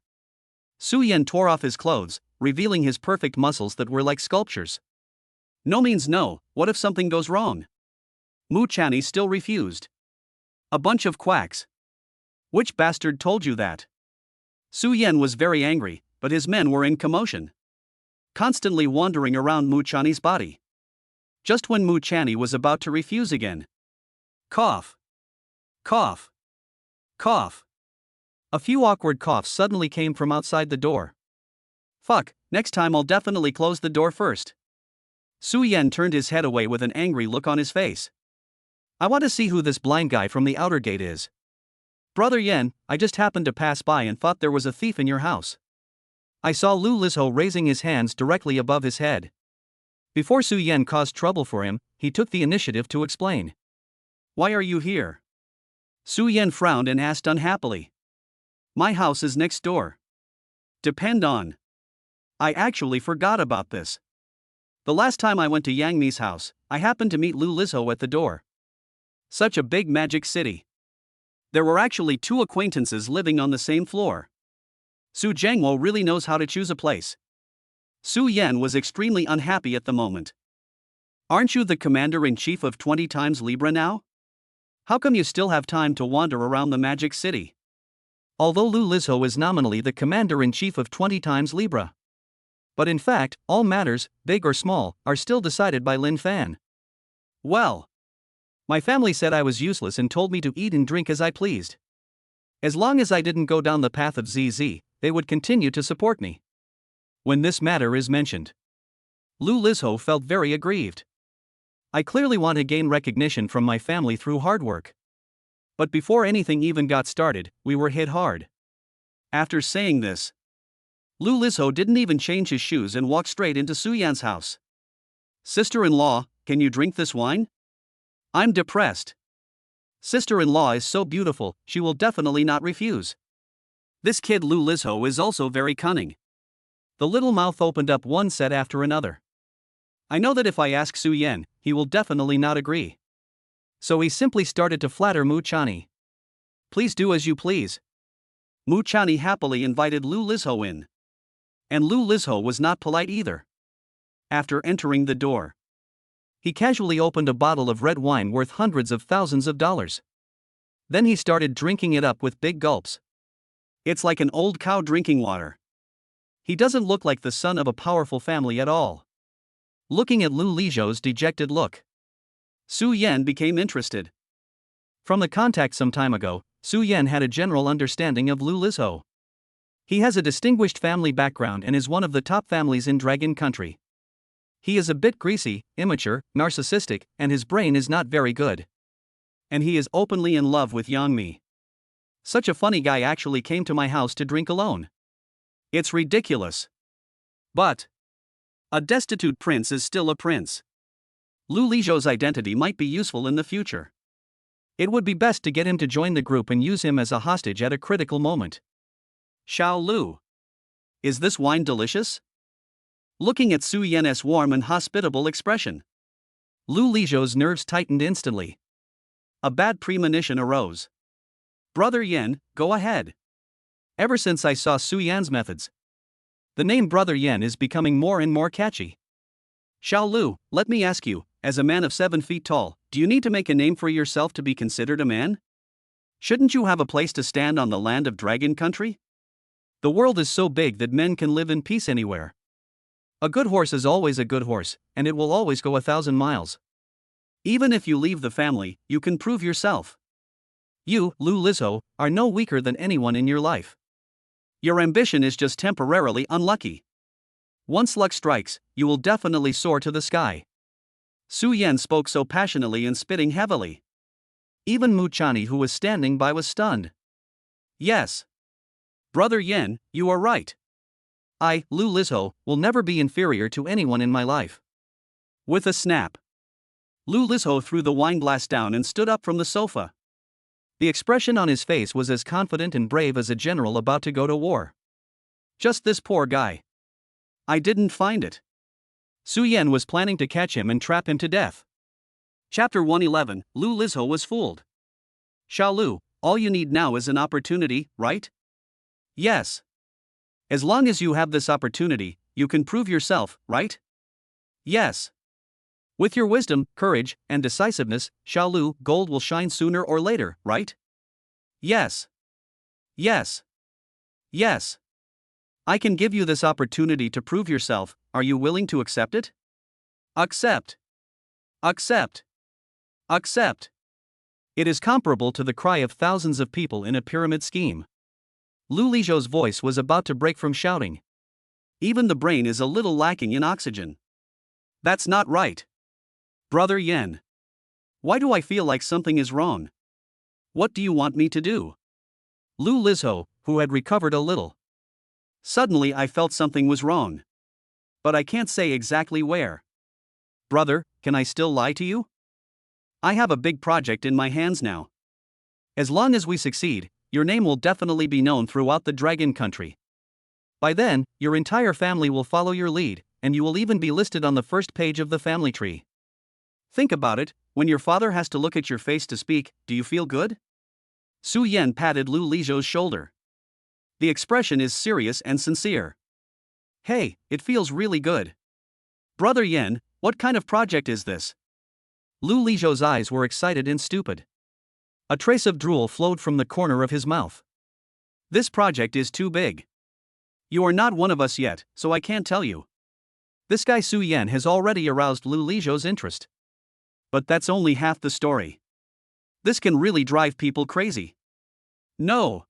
Su Yan tore off his clothes, revealing his perfect muscles that were like sculptures. No means no, what if something goes wrong? Mu Chani still refused. A bunch of quacks. Which bastard told you that? Su Yan was very angry, but his men were in commotion, constantly wandering around Mu Chani's body. just when Mu Channy was about to refuse again. Cough. Cough. Cough. A few awkward coughs suddenly came from outside the door. Fuck, next time I'll definitely close the door first. Su Yan turned his head away with an angry look on his face. I want to see who this blind guy from the outer gate is. Brother Yan, I just happened to pass by and thought there was a thief in your house. I saw Lu Lizho raising his hands directly above his head. Before Su Yan caused trouble for him, he took the initiative to explain. Why are you here? Su Yan frowned and asked unhappily. My house is next door. Depend on. I actually forgot about this. The last time I went to Yang Mi's house, I happened to meet Lu Lizho at the door. Such a big magic city. There were actually 2 acquaintances living on the same floor. Su Jiangwo really knows how to choose a place. Su Yan was extremely unhappy at the moment. Aren't you the commander-in-chief of 20 times Libra now? How come you still have time to wander around the magic city? Although Lu Lizho is nominally the commander-in-chief of 20 times Libra. But in fact, all matters, big or small, are still decided by Lin Fan. Well, my family said I was useless and told me to eat and drink as I pleased. As long as I didn't go down the path of ZZ, they would continue to support me. When this matter is mentioned, Lu Lizho felt very aggrieved. I clearly want to gain recognition from my family through hard work. But before anything even got started, we were hit hard. After saying this, Lu Lizho didn't even change his shoes and walked straight into Su Yan's house. Sister-in-law, can you drink this wine? I'm depressed. Sister-in-law is so beautiful, she will definitely not refuse. This kid Lu Lizho is also very cunning. The little mouth opened up one set after another. I know that if I ask Su Yan, he will definitely not agree. So he simply started to flatter Mu Channy. Please do as you please. Mu Channy happily invited Lu Lizho in. And Lu Lizho was not polite either. After entering the door, he casually opened a bottle of red wine worth hundreds of thousands of dollars. Then he started drinking it up with big gulps. It's like an old cow drinking water. He doesn't look like the son of a powerful family at all. Looking at Lu Lizho's dejected look, Su Yan became interested. From the contact some time ago, Su Yan had a general understanding of Lu Lizho. He has a distinguished family background and is one of the top families in Dragon Country. He is a bit greasy, immature, narcissistic, and his brain is not very good. And he is openly in love with Yang Mi. Such a funny guy actually came to my house to drink alone. It's ridiculous. But a destitute prince is still a prince. Lu Lizho's identity might be useful in the future. It would be best to get him to join the group and use him as a hostage at a critical moment. Xiao Lu. Is this wine delicious? Looking at Su Yan's warm and hospitable expression, Lu Lizho's nerves tightened instantly. A bad premonition arose. Brother Yan, go ahead. Ever since I saw Su Yan's methods, the name Brother Yan is becoming more and more catchy. Xiao Lu, let me ask you, as a man of 7 feet tall, do you need to make a name for yourself to be considered a man? Shouldn't you have a place to stand on the land of Dragon Country? The world is so big that men can live in peace anywhere. A good horse is always a good horse, and it will always go 1,000 miles. Even if you leave the family, you can prove yourself. You, Lu Lizho, are no weaker than anyone in your life. Your ambition is just temporarily unlucky. Once luck strikes, you will definitely soar to the sky. Su Yan spoke so passionately and spitting heavily. Even Mu Channy, who was standing by, was stunned. Yes. Brother Yan, you are right. I, Lu Lizho, will never be inferior to anyone in my life. With a snap, Lu Lizho threw the wine glass down and stood up from the sofa. The expression on his face was as confident and brave as a general about to go to war. Just this poor guy. I didn't find it. Su Yan was planning to catch him and trap him to death. Chapter 111, Lu Lizho was fooled. Xiao Lu, all you need now is an opportunity, right? Yes. As long as you have this opportunity, you can prove yourself, right? Yes. With your wisdom, courage, and decisiveness, Xiao Lu, gold will shine sooner or later, right? Yes. Yes. Yes. I can give you this opportunity to prove yourself, are you willing to accept it? Accept. Accept. Accept. It is comparable to the cry of thousands of people in a pyramid scheme. Lu Lizhou's voice was about to break from shouting. Even the brain is a little lacking in oxygen. That's not right. Brother Yan. Why do I feel like something is wrong? What do you want me to do? Lu Lizhou, who had recovered a little. Suddenly I felt something was wrong. But I can't say exactly where. Brother, can I still lie to you? I have a big project in my hands now. As long as we succeed, your name will definitely be known throughout the Dragon Country. By then, your entire family will follow your lead, and you will even be listed on the first page of the family tree. Think about it, when your father has to look at your face to speak, do you feel good? Su Yan patted Lu Lizhou's shoulder. The expression is serious and sincere. Hey, it feels really good. Brother Yan, what kind of project is this? Lu Lizhou's eyes were excited and stupid. A trace of drool flowed from the corner of his mouth. This project is too big. You are not one of us yet, so I can't tell you. This guy Su Yan has already aroused Lu Lizhou's interest. But that's only half the story. This can really drive people crazy. No.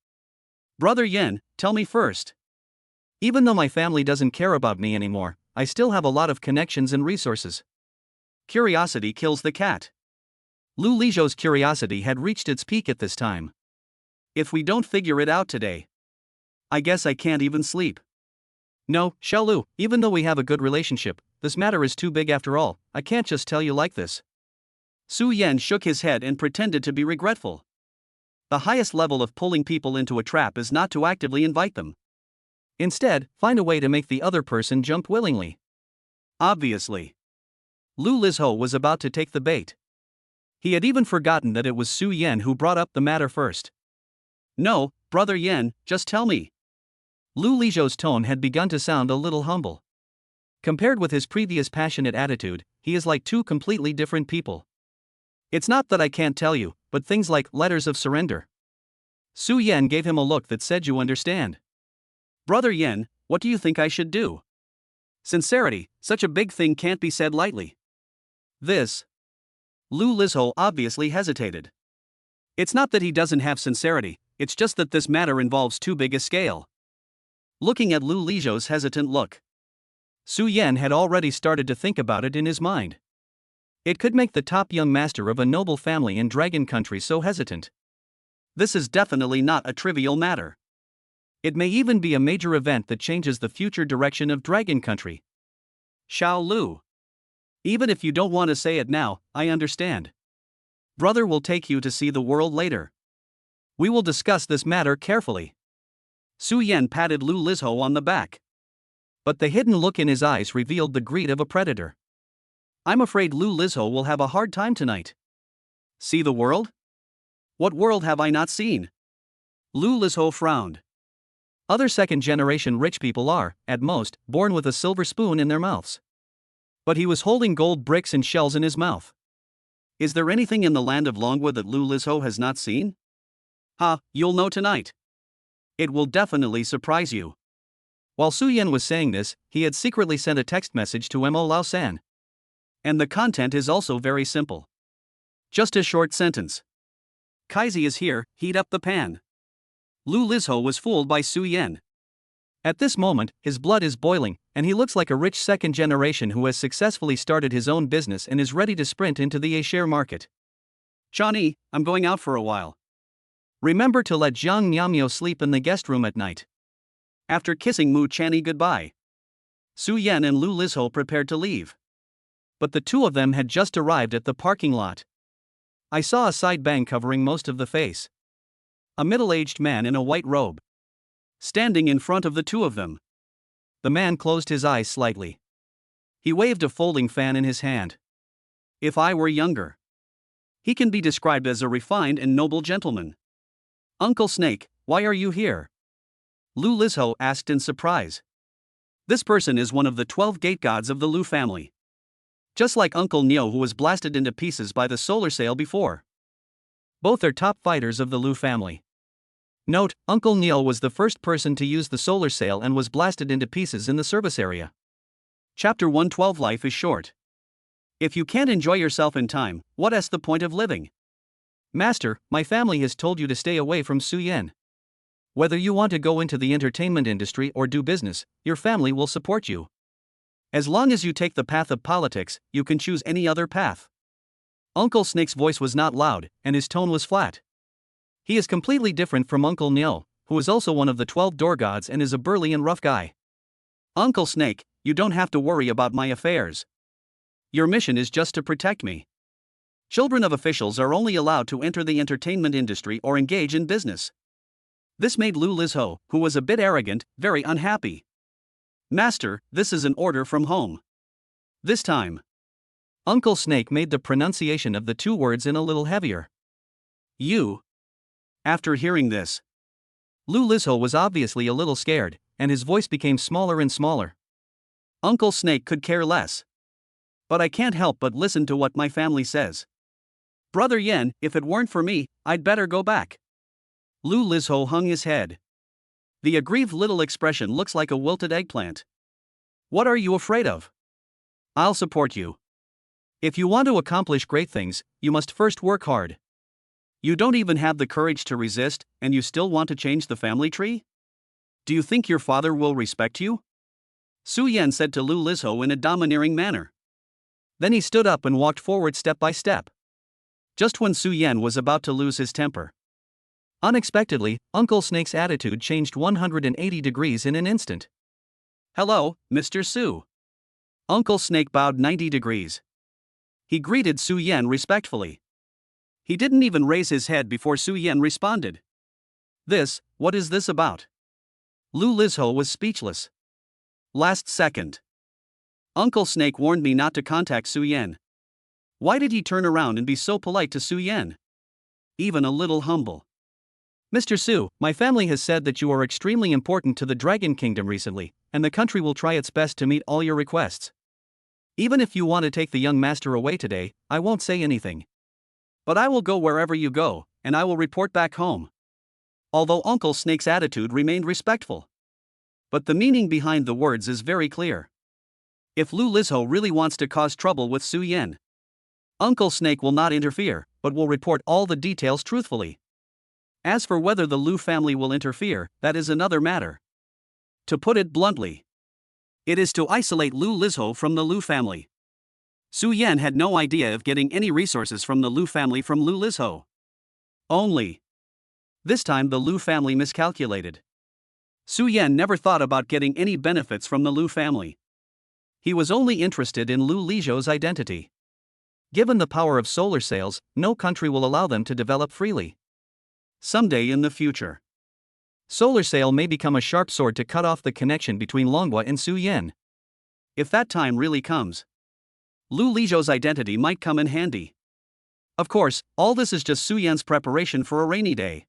Brother Yan, tell me first. Even though my family doesn't care about me anymore, I still have a lot of connections and resources. Curiosity kills the cat. Lu Lizhou's curiosity had reached its peak at this time. If we don't figure it out today, I guess I can't even sleep. No, Xiaolu, even though we have a good relationship, this matter is too big after all, I can't just tell you like this. Su Yan shook his head and pretended to be regretful. The highest level of pulling people into a trap is not to actively invite them. Instead, find a way to make the other person jump willingly. Obviously. Lu Lizhou was about to take the bait. He had even forgotten that it was Su Yan who brought up the matter first. No, Brother Yan, just tell me. Lu Lizhou's tone had begun to sound a little humble. Compared with his previous passionate attitude, he is like two completely different people. It's not that I can't tell you, but things like letters of surrender. Su Yan gave him a look that said you understand. Brother Yan, what do you think I should do? Sincerity, such a big thing can't be said lightly. This. Lu Lizhou obviously hesitated. It's not that he doesn't have sincerity, it's just that this matter involves too big a scale. Looking at Lu Lizhou's hesitant look, Su Yan had already started to think about it in his mind. It could make the top young master of a noble family in Dragon Country so hesitant. This is definitely not a trivial matter. It may even be a major event that changes the future direction of Dragon Country. Xiaolu. Even if you don't want to say it now, I understand. Brother will take you to see the world later. We will discuss this matter carefully. Su Yan patted Lu Lizhou on the back. But the hidden look in his eyes revealed the greed of a predator. I'm afraid Lu Lizhou will have a hard time tonight. See the world? What world have I not seen? Lu Lizhou frowned. Other second-generation rich people are, at most, born with a silver spoon in their mouths. But he was holding gold bricks and shells in his mouth. Is there anything in the land of Longwood that Lu Lizhou has not seen? You'll know tonight. It will definitely surprise you. While Su Yan was saying this, he had secretly sent a text message to Mo Lao San. And the content is also very simple. Just a short sentence. Kaizi is here, heat up the pan. Lu Lizhou was fooled by Su Yan. At this moment, his blood is boiling, and he looks like a rich second generation who has successfully started his own business and is ready to sprint into the A-share market. Johnny, I'm going out for a while. Remember to let Zhang Miaomio sleep in the guest room at night. After kissing Mu Channy goodbye, Su Yan and Lu Lizhou prepared to leave. But the two of them had just arrived at the parking lot. I saw a side bang covering most of the face. A middle-aged man in a white robe, standing in front of the two of them. The man closed his eyes slightly. He waved a folding fan in his hand. If I were younger, he can be described as a refined and noble gentleman. Uncle Snake, why are you here? Lu Lizhou asked in surprise. This person is one of the 12 gate gods of the Lu family. Just like Uncle Nio, who was blasted into pieces by the solar sail before. Both are top fighters of the Lu family. Note, Uncle Nio was the first person to use the solar sail and was blasted into pieces in the service area. Chapter 112. Life is short. If you can't enjoy yourself in time, what's the point of living? Master, my family has told you to stay away from Su Yan. Whether you want to go into the entertainment industry or do business, your family will support you. As long as you take the path of politics, you can choose any other path. Uncle Snake's voice was not loud, and his tone was flat. He is completely different from Uncle Nil, who is also one of the 12 door gods and is a burly and rough guy. Uncle Snake, you don't have to worry about my affairs. Your mission is just to protect me. Children of officials are only allowed to enter the entertainment industry or engage in business. This made Lu Lizho, who was a bit arrogant, very unhappy. Master, this is an order from home. This time, Uncle Snake made the pronunciation of the two words in a little heavier. You. After hearing this, Lu Lizho was obviously a little scared, and his voice became smaller and smaller. Uncle Snake could care less. But I can't help but listen to what my family says. Brother Yen, if it weren't for me, I'd better go back. Lu Lizho hung his head. The aggrieved little expression looks like a wilted eggplant. What are you afraid of? I'll support you. If you want to accomplish great things, you must first work hard. You don't even have the courage to resist, and you still want to change the family tree? Do you think your father will respect you? Su Yan said to Lu Lizho in a domineering manner. Then he stood up and walked forward step by step. Just when Su Yan was about to lose his temper, unexpectedly, Uncle Snake's attitude changed 180 degrees in an instant. Hello, Mr. Su. Uncle Snake bowed 90 degrees. He greeted Su Yan respectfully. He didn't even raise his head before Su Yan responded. What is this about? Lu Lizho was speechless. Last second, Uncle Snake warned me not to contact Su Yan. Why did he turn around and be so polite to Su Yan? Even a little humble. Mr. Su, my family has said that you are extremely important to the Dragon Kingdom recently, and the country will try its best to meet all your requests. Even if you want to take the young master away today, I won't say anything. But I will go wherever you go, and I will report back home. Although Uncle Snake's attitude remained respectful, but the meaning behind the words is very clear. If Lu Lizho really wants to cause trouble with Su Yan, Uncle Snake will not interfere, but will report all the details truthfully. As for whether the Lu family will interfere, that is another matter. To put it bluntly, it is to isolate Lu Lizho from the Lu family. Su Yan had no idea of getting any resources from the Lu family from Lu Lizho. Only. This time the Lu family miscalculated. Su Yan never thought about getting any benefits from the Lu family. He was only interested in Lu Lizho's identity. Given the power of solar sails, no country will allow them to develop freely. Someday in the future, solar sail may become a sharp sword to cut off the connection between Longhua and Su Yan. If that time really comes, Lu Lizho's identity might come in handy. Of course, all this is just Su Yan's preparation for a rainy day.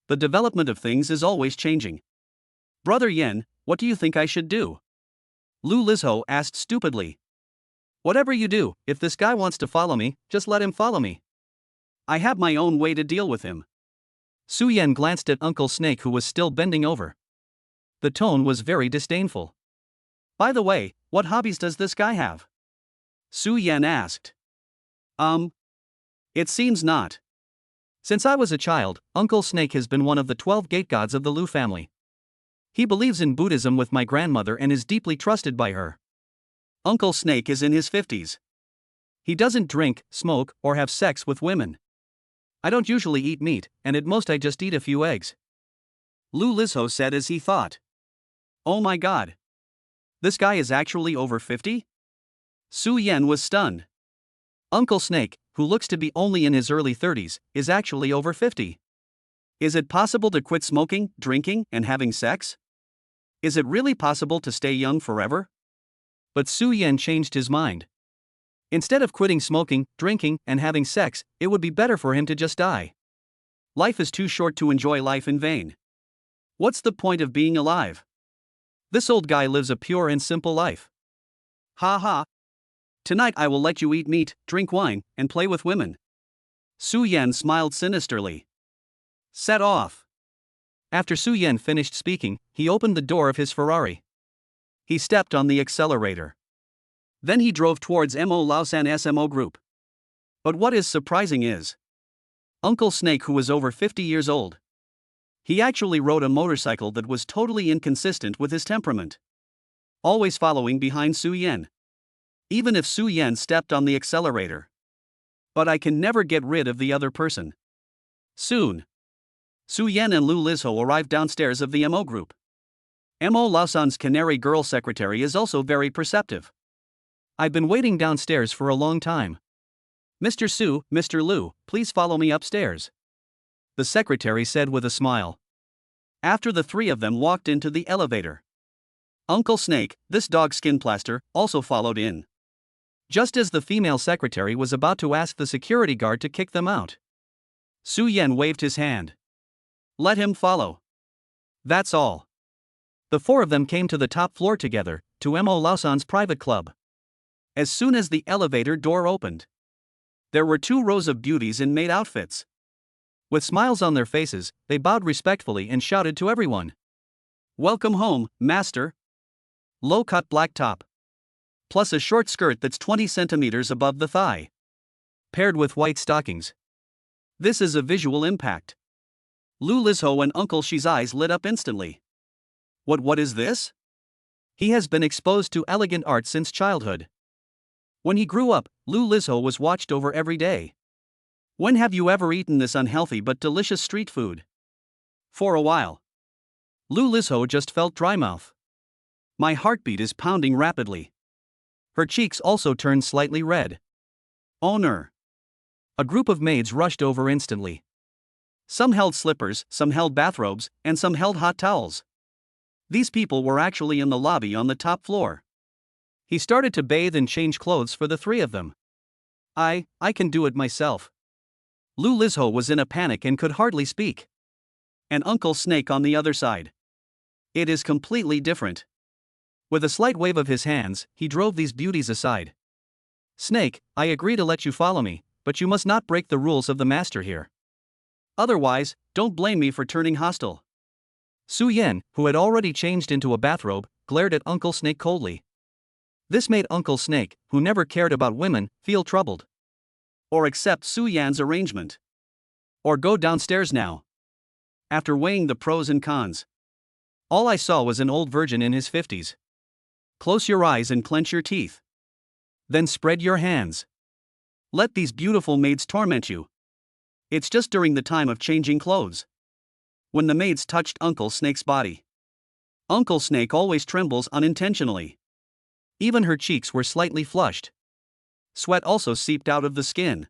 The development of things is always changing. Brother Yen, what do you think I should do? Lu Lizho asked stupidly. Whatever you do, if this guy wants to follow me, just let him follow me. I have my own way to deal with him. Su Yan glanced at Uncle Snake, who was still bending over. The tone was very disdainful. By the way, what hobbies does this guy have? Su Yan asked. It seems not. Since I was a child, Uncle Snake has been one of the 12 gate gods of the Lu family. He believes in Buddhism with my grandmother and is deeply trusted by her. Uncle Snake is in his 50s. He doesn't drink, smoke, or have sex with women. I don't usually eat meat, and at most I just eat a few eggs. Lu Lizho said as he thought. Oh my god. This guy is actually over 50? Su Yan was stunned. Uncle Snake, who looks to be only in his early 30s, is actually over 50. Is it possible to quit smoking, drinking, and having sex? Is it really possible to stay young forever? But Su Yan changed his mind. Instead of quitting smoking, drinking, and having sex, it would be better for him to just die. Life is too short to enjoy life in vain. What's the point of being alive? This old guy lives a pure and simple life. Ha ha. Tonight I will let you eat meat, drink wine, and play with women. Su Yan smiled sinisterly. Set off. After Su Yan finished speaking, he opened the door of his Ferrari. He stepped on the accelerator. Then he drove towards Mo Lausan SMO group. But what is surprising is Uncle Snake, who was over 50 years old. He actually rode a motorcycle that was totally inconsistent with his temperament. Always following behind Su Yan. Even if Su Yan stepped on the accelerator. But I can never get rid of the other person. Soon, Su Yan and Lu Lizho arrived downstairs of the MO group. Mo Lausan's Canary Girl secretary is also very perceptive. I've been waiting downstairs for a long time. Mr. Su, Mr. Lu, please follow me upstairs, the secretary said with a smile. After the three of them walked into the elevator, Uncle Snake, this dog skin plaster, also followed in. Just as the female secretary was about to ask the security guard to kick them out, Su Yan waved his hand. Let him follow. That's all. The four of them came to the top floor together, to Mo Lausan's private club. As soon as the elevator door opened, there were 2 rows of beauties in maid outfits. With smiles on their faces, they bowed respectfully and shouted to everyone. Welcome home, master. Low-cut black top. Plus a short skirt that's 20 centimeters above the thigh. Paired with white stockings. This is a visual impact. Lu Lizho and Uncle Shi's eyes lit up instantly. What is this? He has been exposed to elegant art since childhood. When he grew up, Lu Lizho was watched over every day. When have you ever eaten this unhealthy but delicious street food? For a while, Lu Lizho just felt dry mouth. My heartbeat is pounding rapidly. Her cheeks also turned slightly red. Owner. A group of maids rushed over instantly. Some held slippers, some held bathrobes, and some held hot towels. These people were actually in the lobby on the top floor. He started to bathe and change clothes for the three of them. I can do it myself. Lu Lizho was in a panic and could hardly speak. And Uncle Snake on the other side. It is completely different. With a slight wave of his hands, he drove these beauties aside. Snake, I agree to let you follow me, but you must not break the rules of the master here. Otherwise, don't blame me for turning hostile. Su Yan, who had already changed into a bathrobe, glared at Uncle Snake coldly. This made Uncle Snake, who never cared about women, feel troubled. Or accept Su Yan's arrangement. Or go downstairs now. After weighing the pros and cons, all I saw was an old virgin in his 50s. Close your eyes and clench your teeth. Then spread your hands. Let these beautiful maids torment you. It's just during the time of changing clothes. When the maids touched Uncle Snake's body. Uncle Snake always trembles unintentionally. Even her cheeks were slightly flushed. Sweat also seeped out of the skin.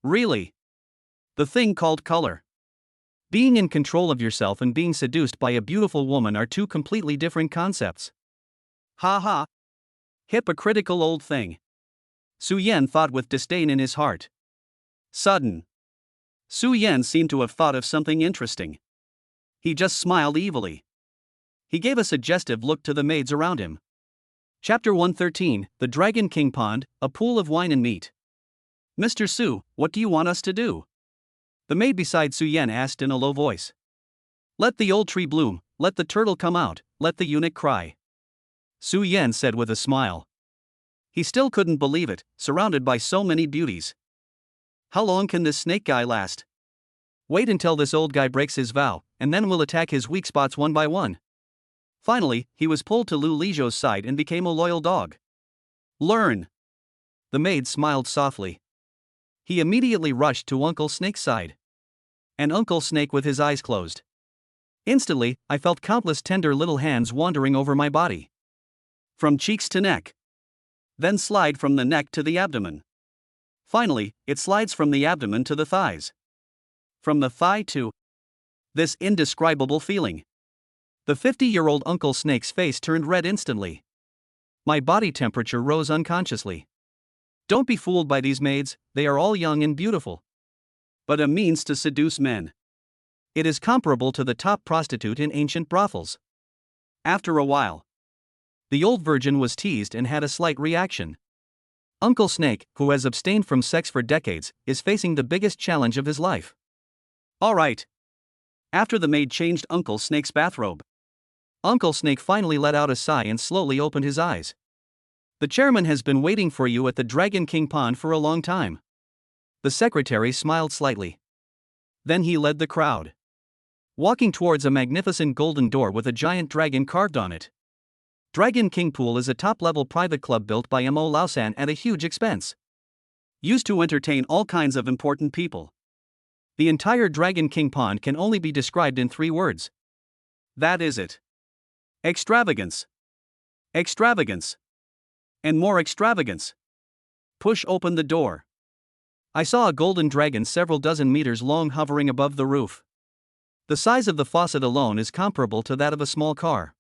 Really? The thing called color. Being in control of yourself and being seduced by a beautiful woman are 2 completely different concepts. Ha ha. Hypocritical old thing. Su Yan thought with disdain in his heart. Sudden. Su Yan seemed to have thought of something interesting. He just smiled evilly. He gave a suggestive look to the maids around him. Chapter 113, The Dragon King Pond, A Pool of Wine and Meat. Mr. Su, what do you want us to do? The maid beside Su Yan asked in a low voice. Let the old tree bloom, let the turtle come out, let the eunuch cry. Su Yan said with a smile. He still couldn't believe it, surrounded by so many beauties. How long can this snake guy last? Wait until this old guy breaks his vow, and then we'll attack his weak spots one by one. Finally, he was pulled to Lu Lizho's side and became a loyal dog. Learn. The maid smiled softly. He immediately rushed to Uncle Snake's side. And Uncle Snake with his eyes closed. Instantly, I felt countless tender little hands wandering over my body. From cheeks to neck. Then slide from the neck to the abdomen. Finally, it slides from the abdomen to the thighs. From the thigh to this indescribable feeling. The 50-year-old Uncle Snake's face turned red instantly. My body temperature rose unconsciously. Don't be fooled by these maids, they are all young and beautiful. But a means to seduce men. It is comparable to the top prostitute in ancient brothels. After a while, the old virgin was teased and had a slight reaction. Uncle Snake, who has abstained from sex for decades, is facing the biggest challenge of his life. All right. After the maid changed Uncle Snake's bathrobe, Uncle Snake finally let out a sigh and slowly opened his eyes. The chairman has been waiting for you at the Dragon King Pond for a long time. The secretary smiled slightly. Then he led the crowd, walking towards a magnificent golden door with a giant dragon carved on it. Dragon King Pool is a top-level private club built by Mo Lausan at a huge expense, used to entertain all kinds of important people. The entire Dragon King Pond can only be described in 3 words. That is it. Extravagance. Extravagance. And more extravagance. Push open the door. I saw a golden dragon several dozen meters long hovering above the roof. The size of the faucet alone is comparable to that of a small car.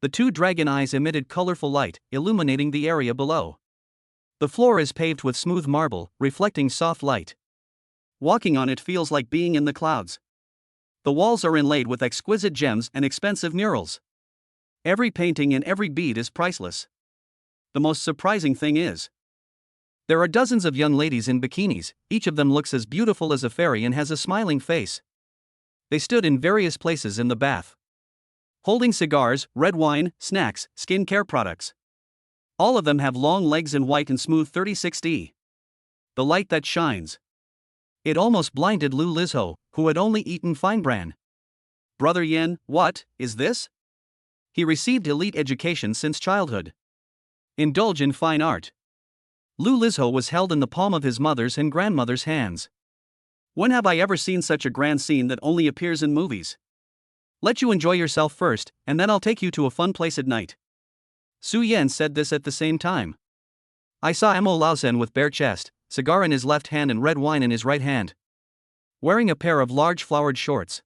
The 2 dragon eyes emitted colorful light, illuminating the area below. The floor is paved with smooth marble, reflecting soft light. Walking on it feels like being in the clouds. The walls are inlaid with exquisite gems and expensive murals. Every painting and every bead is priceless. The most surprising thing is, there are dozens of young ladies in bikinis, each of them looks as beautiful as a fairy and has a smiling face. They stood in various places in the bath, holding cigars, red wine, snacks, skincare products. All of them have long legs and white and smooth 36D. The light that shines. It almost blinded Lu Lizho, who had only eaten fine bran. Brother Yen, what is this? He received elite education since childhood. Indulge in fine art. Lu Lizho was held in the palm of his mother's and grandmother's hands. When have I ever seen such a grand scene that only appears in movies? Let you enjoy yourself first, and then I'll take you to a fun place at night. Su Yan said this at the same time. I saw Mo Lausan with bare chest, cigar in his left hand and red wine in his right hand, wearing a pair of large flowered shorts.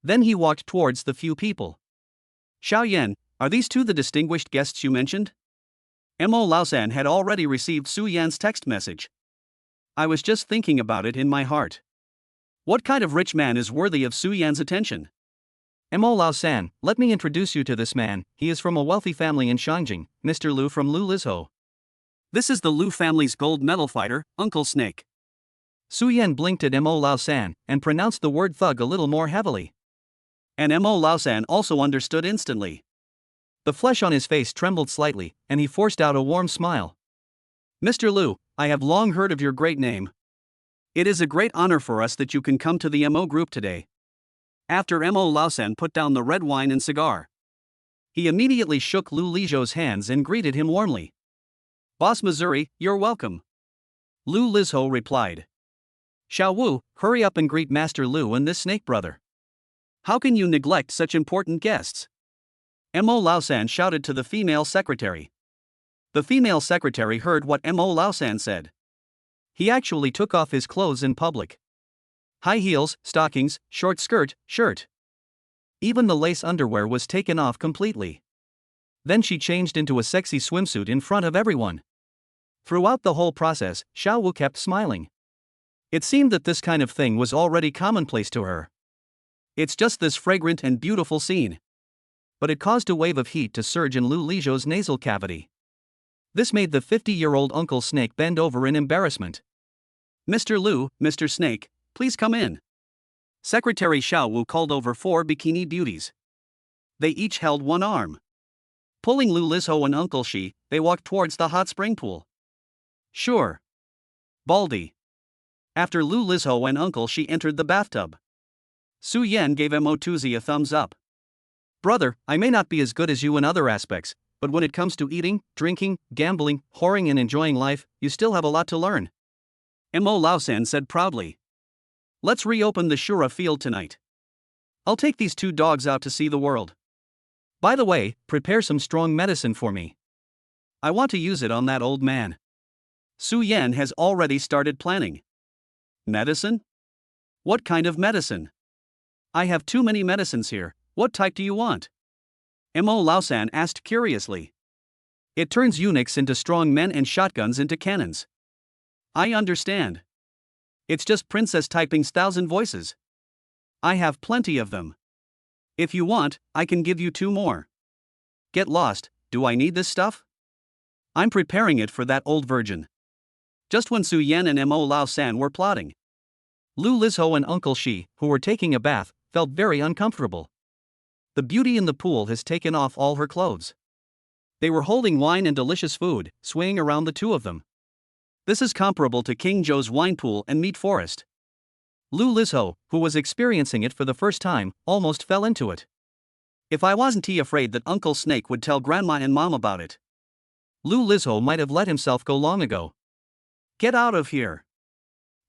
Then he walked towards the few people. Xiao Yan, are these 2 the distinguished guests you mentioned? Mo Lausan had already received Su Yan's text message. I was just thinking about it in my heart. What kind of rich man is worthy of Su Yan's attention? Mo Lausan, let me introduce you to this man. He is from a wealthy family in Shangjing, Mr. Lu from Lu Lizho. This is the Lu family's gold medal fighter, Uncle Snake. Su Yan blinked at Mo Lausan and pronounced the word thug a little more heavily. And Mo Lausan also understood instantly. The flesh on his face trembled slightly, and he forced out a warm smile. Mr. Lu, I have long heard of your great name. It is a great honor for us that you can come to the Mo group today. After Mo Lausan put down the red wine and cigar, he immediately shook Lu Lizho's hands and greeted him warmly. Boss Missouri, you're welcome. Lu Lizho replied. Xiao Wu, hurry up and greet Master Lu and this snake brother. How can you neglect such important guests? Mo Lausan shouted to the female secretary. The female secretary heard what Mo Lausan said. He actually took off his clothes in public. High heels, stockings, short skirt, shirt. Even the lace underwear was taken off completely. Then she changed into a sexy swimsuit in front of everyone. Throughout the whole process, Xiao Wu kept smiling. It seemed that this kind of thing was already commonplace to her. It's just this fragrant and beautiful scene. But it caused a wave of heat to surge in Lu Lizho's nasal cavity. This made the 50-year-old Uncle Snake bend over in embarrassment. Mr. Lu, Mr. Snake, please come in. Secretary Xiao Wu called over 4 bikini beauties. They each held one arm. Pulling Lu Lizho and Uncle Shi, they walked towards the hot spring pool. Sure. Baldy. After Lu Lizho and Uncle Shi entered the bathtub, Su Yan gave Mo Tuzi a thumbs up. Brother, I may not be as good as you in other aspects, but when it comes to eating, drinking, gambling, whoring and enjoying life, you still have a lot to learn. Mo Lausan said proudly. Let's reopen the Shura field tonight. I'll take these 2 dogs out to see the world. By the way, prepare some strong medicine for me. I want to use it on that old man. Su Yan has already started planning. Medicine? What kind of medicine? I have too many medicines here. What type do you want? Mo Lausan asked curiously. It turns eunuchs into strong men and shotguns into cannons. I understand. It's just Princess Typing's 1,000 voices. I have plenty of them. If you want, I can give you 2 more. Get lost, do I need this stuff? I'm preparing it for that old virgin. Just when Su Yan and Mo Lausan were plotting, Lu Lizho and Uncle Shi, who were taking a bath, felt very uncomfortable. The beauty in the pool has taken off all her clothes. They were holding wine and delicious food, swaying around the two of them. This is comparable to King Joe's wine pool and meat forest. Lu Lizho, who was experiencing it for the first time, almost fell into it. If I wasn't afraid that Uncle Snake would tell Grandma and Mom about it. Lu Lizho might have let himself go long ago. Get out of here!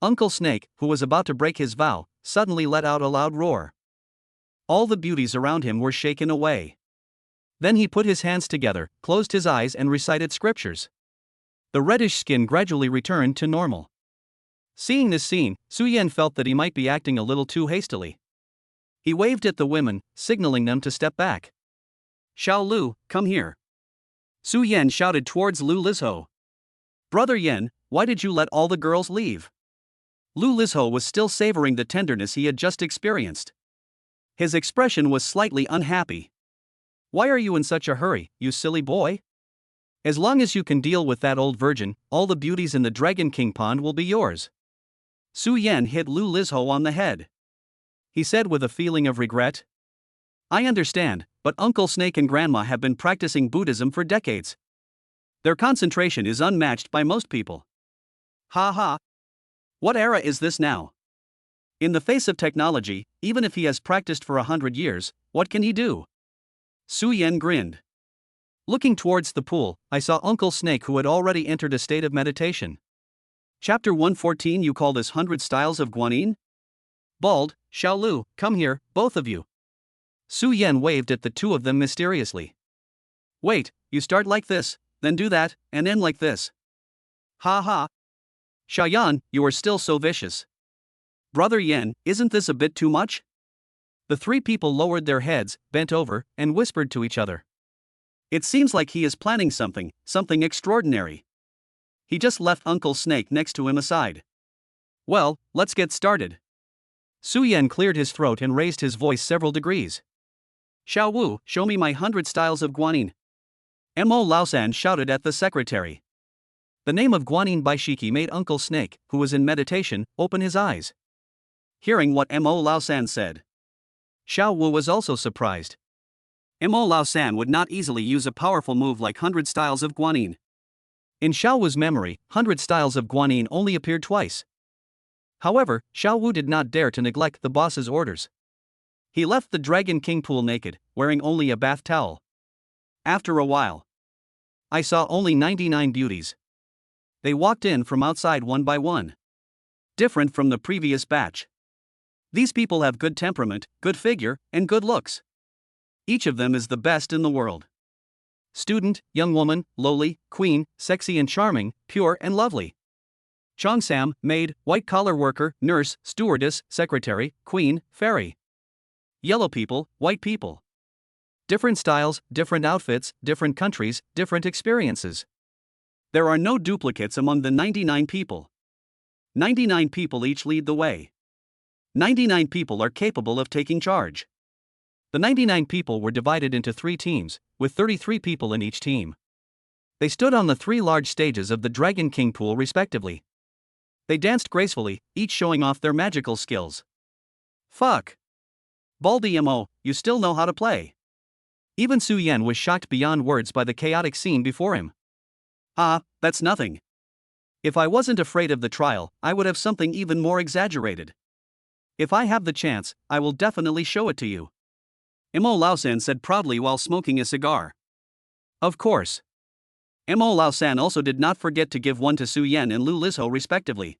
Uncle Snake, who was about to break his vow, suddenly let out a loud roar. All the beauties around him were shaken away. Then he put his hands together, closed his eyes and recited scriptures. The reddish skin gradually returned to normal. Seeing this scene, Su Yan felt that he might be acting a little too hastily. He waved at the women, signaling them to step back. Xiao Lu, come here. Su Yan shouted towards Lu Lizho. Brother Yan, why did you let all the girls leave? Lu Lizho was still savoring the tenderness he had just experienced. His expression was slightly unhappy. Why are you in such a hurry, you silly boy? As long as you can deal with that old virgin, all the beauties in the Dragon King pond will be yours. Su Yan hit Lu Lizho on the head. He said with a feeling of regret. I understand, but Uncle Snake and Grandma have been practicing Buddhism for decades. Their concentration is unmatched by most people. Ha ha. What era is this now? In the face of technology, even if he has practiced for 100 years, what can he do? Su Yan grinned. Looking towards the pool, I saw Uncle Snake, who had already entered a state of meditation. Chapter 114. You call this 100 styles of Guanyin? Bald, Xiao Lu, come here, both of you. Su Yan waved at the two of them mysteriously. Wait, you start like this, then do that, and end like this. Ha ha. Xiaoyan, you are still so vicious. Brother Yan, isn't this a bit too much? The three people lowered their heads, bent over, and whispered to each other. It seems like he is planning something extraordinary. He just left Uncle Snake next to him aside. Well, let's get started. Su Yan cleared his throat and raised his voice several degrees. Xiao Wu, show me my 100 styles of Guanyin. Mo Laosan shouted at the secretary. The name of Guanyin Baishiki made Uncle Snake, who was in meditation, open his eyes. Hearing what Mo Laosan said, Xiao Wu was also surprised. Mo Laosan would not easily use a powerful move like 100 styles of Guanyin. In Xiao Wu's memory, 100 styles of Guanyin only appeared twice. However, Xiao Wu did not dare to neglect the boss's orders. He left the Dragon King pool naked, wearing only a bath towel. After a while, I saw only 99 beauties. They walked in from outside one by one. Different from the previous batch. These people have good temperament, good figure, and good looks. Each of them is the best in the world. Student, young woman, lowly, queen, sexy and charming, pure and lovely. Cheongsam, maid, white-collar worker, nurse, stewardess, secretary, queen, fairy. Yellow people, white people. Different styles, different outfits, different countries, different experiences. There are no duplicates among the 99 people. 99 people each lead the way. 99 people are capable of taking charge. The 99 people were divided into 3 teams, with 33 people in each team. They stood on the 3 large stages of the Dragon King pool respectively. They danced gracefully, each showing off their magical skills. Fuck! Baldy Mo, you still know how to play. Even Su Yan was shocked beyond words by the chaotic scene before him. Ah, that's nothing. If I wasn't afraid of the trial, I would have something even more exaggerated. If I have the chance, I will definitely show it to you. Mo Laosan said proudly while smoking a cigar. Of course. Mo Laosan also did not forget to give one to Su Yan and Lu Lizho respectively.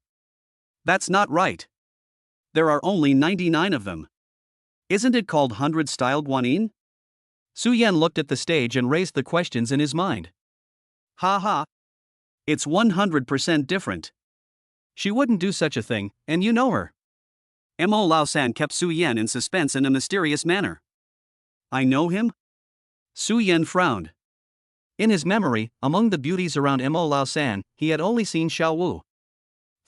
That's not right. There are only 99 of them. Isn't it called 100-style Guanyin? Su Yan looked at the stage and raised the questions in his mind. Ha ha. It's 100% different. She wouldn't do such a thing, and you know her. Mo Laosan kept Su Yan in suspense in a mysterious manner. I know him? Su Yan frowned. In his memory, among the beauties around Mo Laosan, he had only seen Xiao Wu.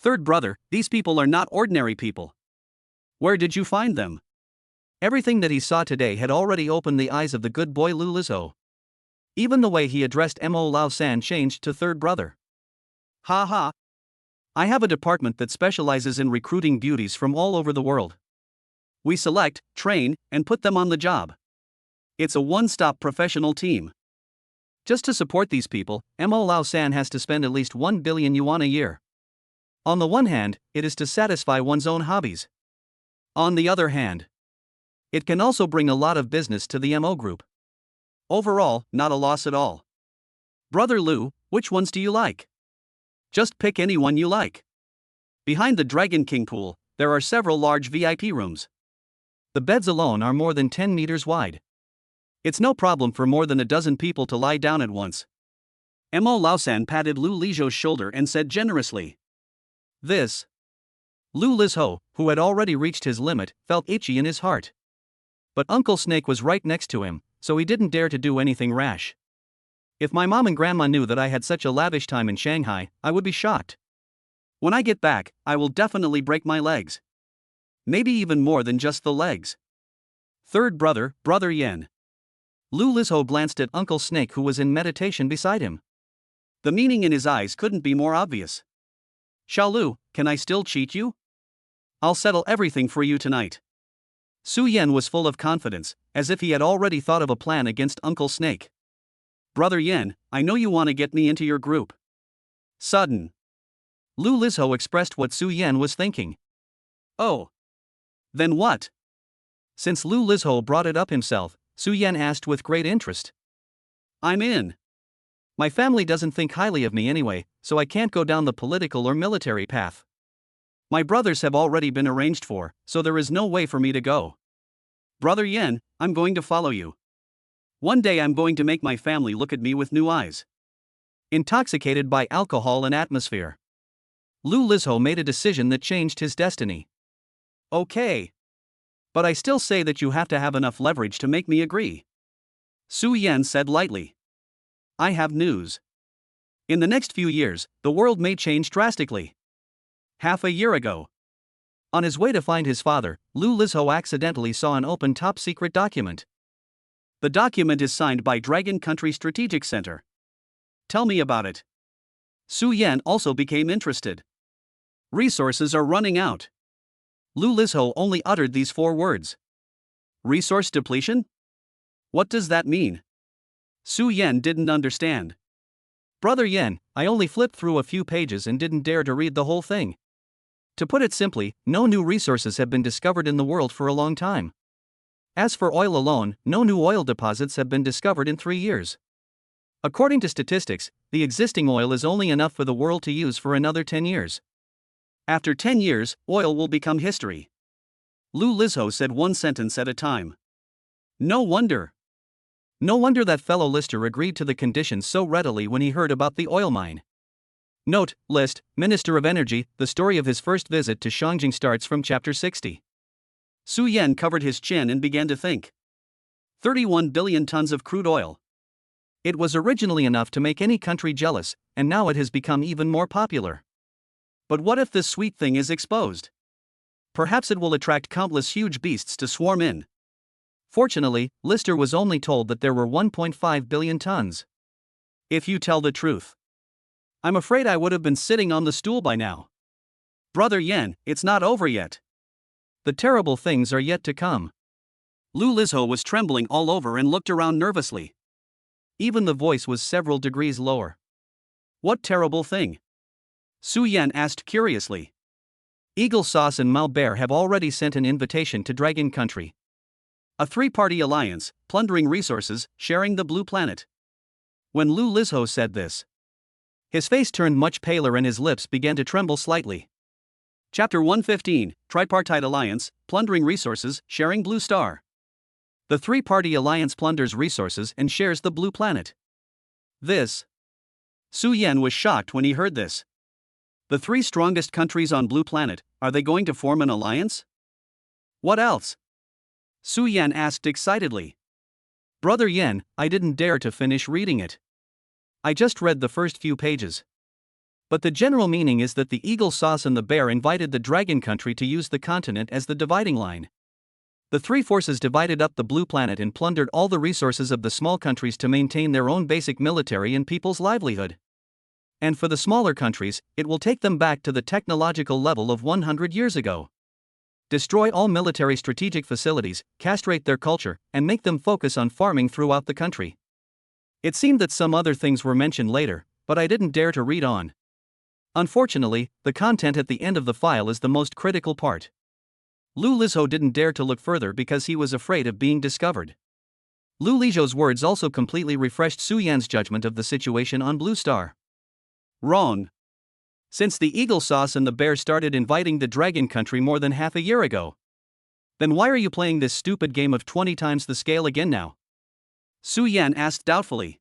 Third brother, these people are not ordinary people. Where did you find them? Everything that he saw today had already opened the eyes of the good boy Lu Lizho. Even the way he addressed Mo Laosan changed to third brother. Ha ha. I have a department that specializes in recruiting beauties from all over the world. We select, train, and put them on the job. It's a one-stop professional team. Just to support these people, Mo Lao San has to spend at least 1 billion yuan a year. On the one hand, it is to satisfy one's own hobbies. On the other hand, it can also bring a lot of business to the Mo group. Overall, not a loss at all. Brother Lu, which ones do you like? Just pick any one you like. Behind the Dragon King pool, there are several large VIP rooms. The beds alone are more than 10 meters wide. It's no problem for more than a dozen people to lie down at once. Mo Laosan patted Lu Lizhou's shoulder and said generously. This. Lu Lizhou, who had already reached his limit, felt itchy in his heart. But Uncle Snake was right next to him, so he didn't dare to do anything rash. If my mom and grandma knew that I had such a lavish time in Shanghai, I would be shocked. When I get back, I will definitely break my legs. Maybe even more than just the legs. Third brother, Brother Yen. Lu Lizhou glanced at Uncle Snake, who was in meditation beside him. The meaning in his eyes couldn't be more obvious. Xiao Lu, can I still cheat you? I'll settle everything for you tonight. Su Yen was full of confidence, as if he had already thought of a plan against Uncle Snake. Brother Yen, I know you want to get me into your group. Sudden. Lu Lizhou expressed what Su Yen was thinking. Oh. Then what? Since Lu Lizhou brought it up himself, Su Yen asked with great interest. I'm in. My family doesn't think highly of me anyway, so I can't go down the political or military path. My brothers have already been arranged for, so there is no way for me to go. Brother Yen, I'm going to follow you. One day I'm going to make my family look at me with new eyes. Intoxicated by alcohol and atmosphere, Lu Lizhou made a decision that changed his destiny. Okay. But I still say that you have to have enough leverage to make me agree. Su Yen said lightly. I have news. In the next few years, the world may change drastically. Half a year ago, on his way to find his father, Lu Lizhou accidentally saw an open top-secret document. The document is signed by Dragon Country Strategic Center. Tell me about it. Su Yen also became interested. Resources are running out. Lu Lizhou only uttered these 4 words. Resource depletion? What does that mean? Su Yen didn't understand. Brother Yen, I only flipped through a few pages and didn't dare to read the whole thing. To put it simply, no new resources have been discovered in the world for a long time. As for oil alone, no new oil deposits have been discovered in 3 years. According to statistics, the existing oil is only enough for the world to use for another 10 years. After 10 years, oil will become history. Lu Lizhou said one sentence at a time. No wonder. No wonder that fellow lister agreed to the conditions so readily when he heard about the oil mine. Note, list, Minister of Energy, the story of his first visit to Shangjing starts from chapter 60. Su Yen covered his chin and began to think. 31 billion tons of crude oil. It was originally enough to make any country jealous, and now it has become even more popular. But what if this sweet thing is exposed? Perhaps it will attract countless huge beasts to swarm in. Fortunately, Lister was only told that there were 1.5 billion tons. If you tell the truth, I'm afraid I would have been sitting on the stool by now. Brother Yen, it's not over yet. The terrible things are yet to come. Lu Lizhou was trembling all over and looked around nervously. Even the voice was several degrees lower. What terrible thing? Su Yen asked curiously. Eagle Sauce and Malbert have already sent an invitation to Dragon Country. A 3-party alliance, plundering resources, sharing the Blue Planet. When Lu Lizhou said this, his face turned much paler and his lips began to tremble slightly. Chapter 115, Tripartite Alliance, Plundering Resources, Sharing Blue Star. The 3-party alliance plunders resources and shares the Blue Planet. This. Su Yen was shocked when he heard this. The 3 strongest countries on Blue Planet, are they going to form an alliance? What else? Su Yen asked excitedly. Brother Yen, I didn't dare to finish reading it. I just read the first few pages. But the general meaning is that the Eagle Sauce and the Bear invited the Dragon Country to use the continent as the dividing line. The 3 forces divided up the Blue Planet and plundered all the resources of the small countries to maintain their own basic military and people's livelihood. And for the smaller countries, it will take them back to the technological level of 100 years ago. Destroy all military strategic facilities, castrate their culture, and make them focus on farming throughout the country. It seemed that some other things were mentioned later, but I didn't dare to read on. Unfortunately, the content at the end of the file is the most critical part. Lu Lizho didn't dare to look further because he was afraid of being discovered. Lu Lizho's words also completely refreshed Su Yan's judgment of the situation on Blue Star. Wrong. Since the eagle sauce and the bear started inviting the dragon country more than half a year ago. Then why are you playing this stupid game of 20 times the scale again now? Su Yan asked doubtfully.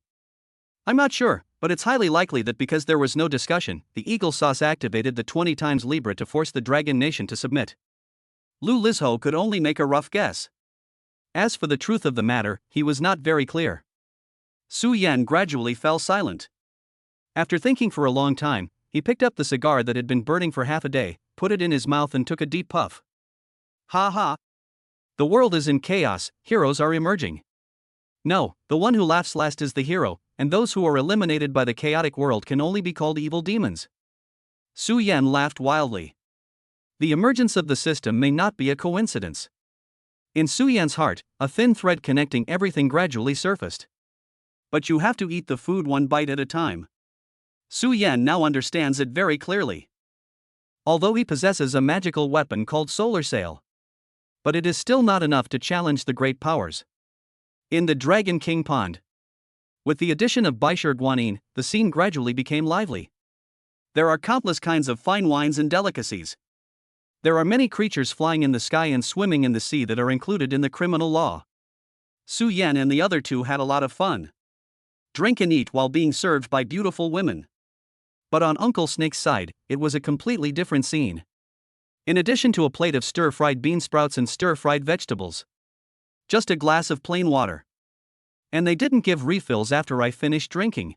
I'm not sure, but it's highly likely that because there was no discussion, the eagle sauce activated the 20 times Libra to force the dragon nation to submit. Lu Lizho could only make a rough guess. As for the truth of the matter, he was not very clear. Su Yan gradually fell silent. After thinking for a long time, he picked up the cigar that had been burning for half a day, put it in his mouth and took a deep puff. Ha ha. The world is in chaos, heroes are emerging. No, the one who laughs last is the hero, and those who are eliminated by the chaotic world can only be called evil demons. Su Yan laughed wildly. The emergence of the system may not be a coincidence. In Su Yan's heart, a thin thread connecting everything gradually surfaced. But you have to eat the food one bite at a time. Su Yan now understands it very clearly. Although he possesses a magical weapon called Solar Sail. But it is still not enough to challenge the great powers. In the Dragon King Pond. With the addition of Baishir Guanyin, the scene gradually became lively. There are countless kinds of fine wines and delicacies. There are many creatures flying in the sky and swimming in the sea that are included in the criminal law. Su Yan and the other two had a lot of fun. Drink and eat while being served by beautiful women. But on Uncle Snake's side, it was a completely different scene. In addition to a plate of stir-fried bean sprouts and stir-fried vegetables. Just a glass of plain water. And they didn't give refills after I finished drinking.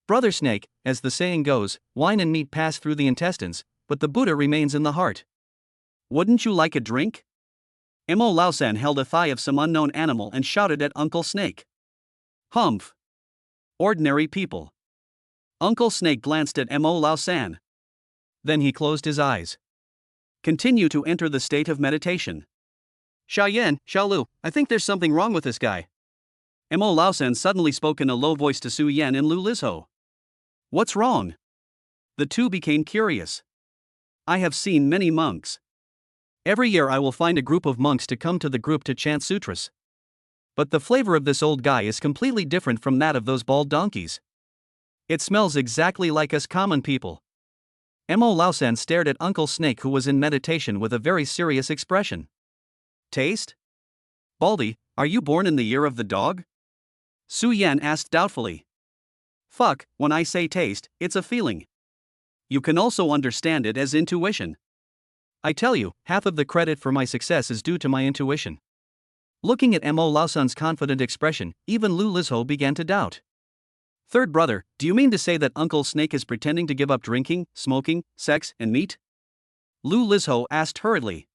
Brother Snake, as the saying goes, wine and meat pass through the intestines, but the Buddha remains in the heart. Wouldn't you like a drink? Mo Laosan held a thigh of some unknown animal and shouted at Uncle Snake. Humph. Ordinary people. Uncle Snake glanced at Mo Laosan. Then he closed his eyes. Continue to enter the state of meditation. Xiaoyan, Xiaolu, I think there's something wrong with this guy. Mo Laosan suddenly spoke in a low voice to Su Yan and Lu Lizho. What's wrong? The two became curious. I have seen many monks. Every year I will find a group of monks to come to the group to chant sutras. But the flavor of this old guy is completely different from that of those bald donkeys. It smells exactly like us common people. Mo Laosan stared at Uncle Snake, who was in meditation, with a very serious expression. Taste? Baldy, are you born in the year of the dog? Su Yan asked doubtfully. Fuck, when I say taste, it's a feeling. You can also understand it as intuition. I tell you, half of the credit for my success is due to my intuition. Looking at Mo Laosan's confident expression, even Lu Lizho began to doubt. Third brother, do you mean to say that Uncle Snake is pretending to give up drinking, smoking, sex, and meat? Lu Lizho asked hurriedly.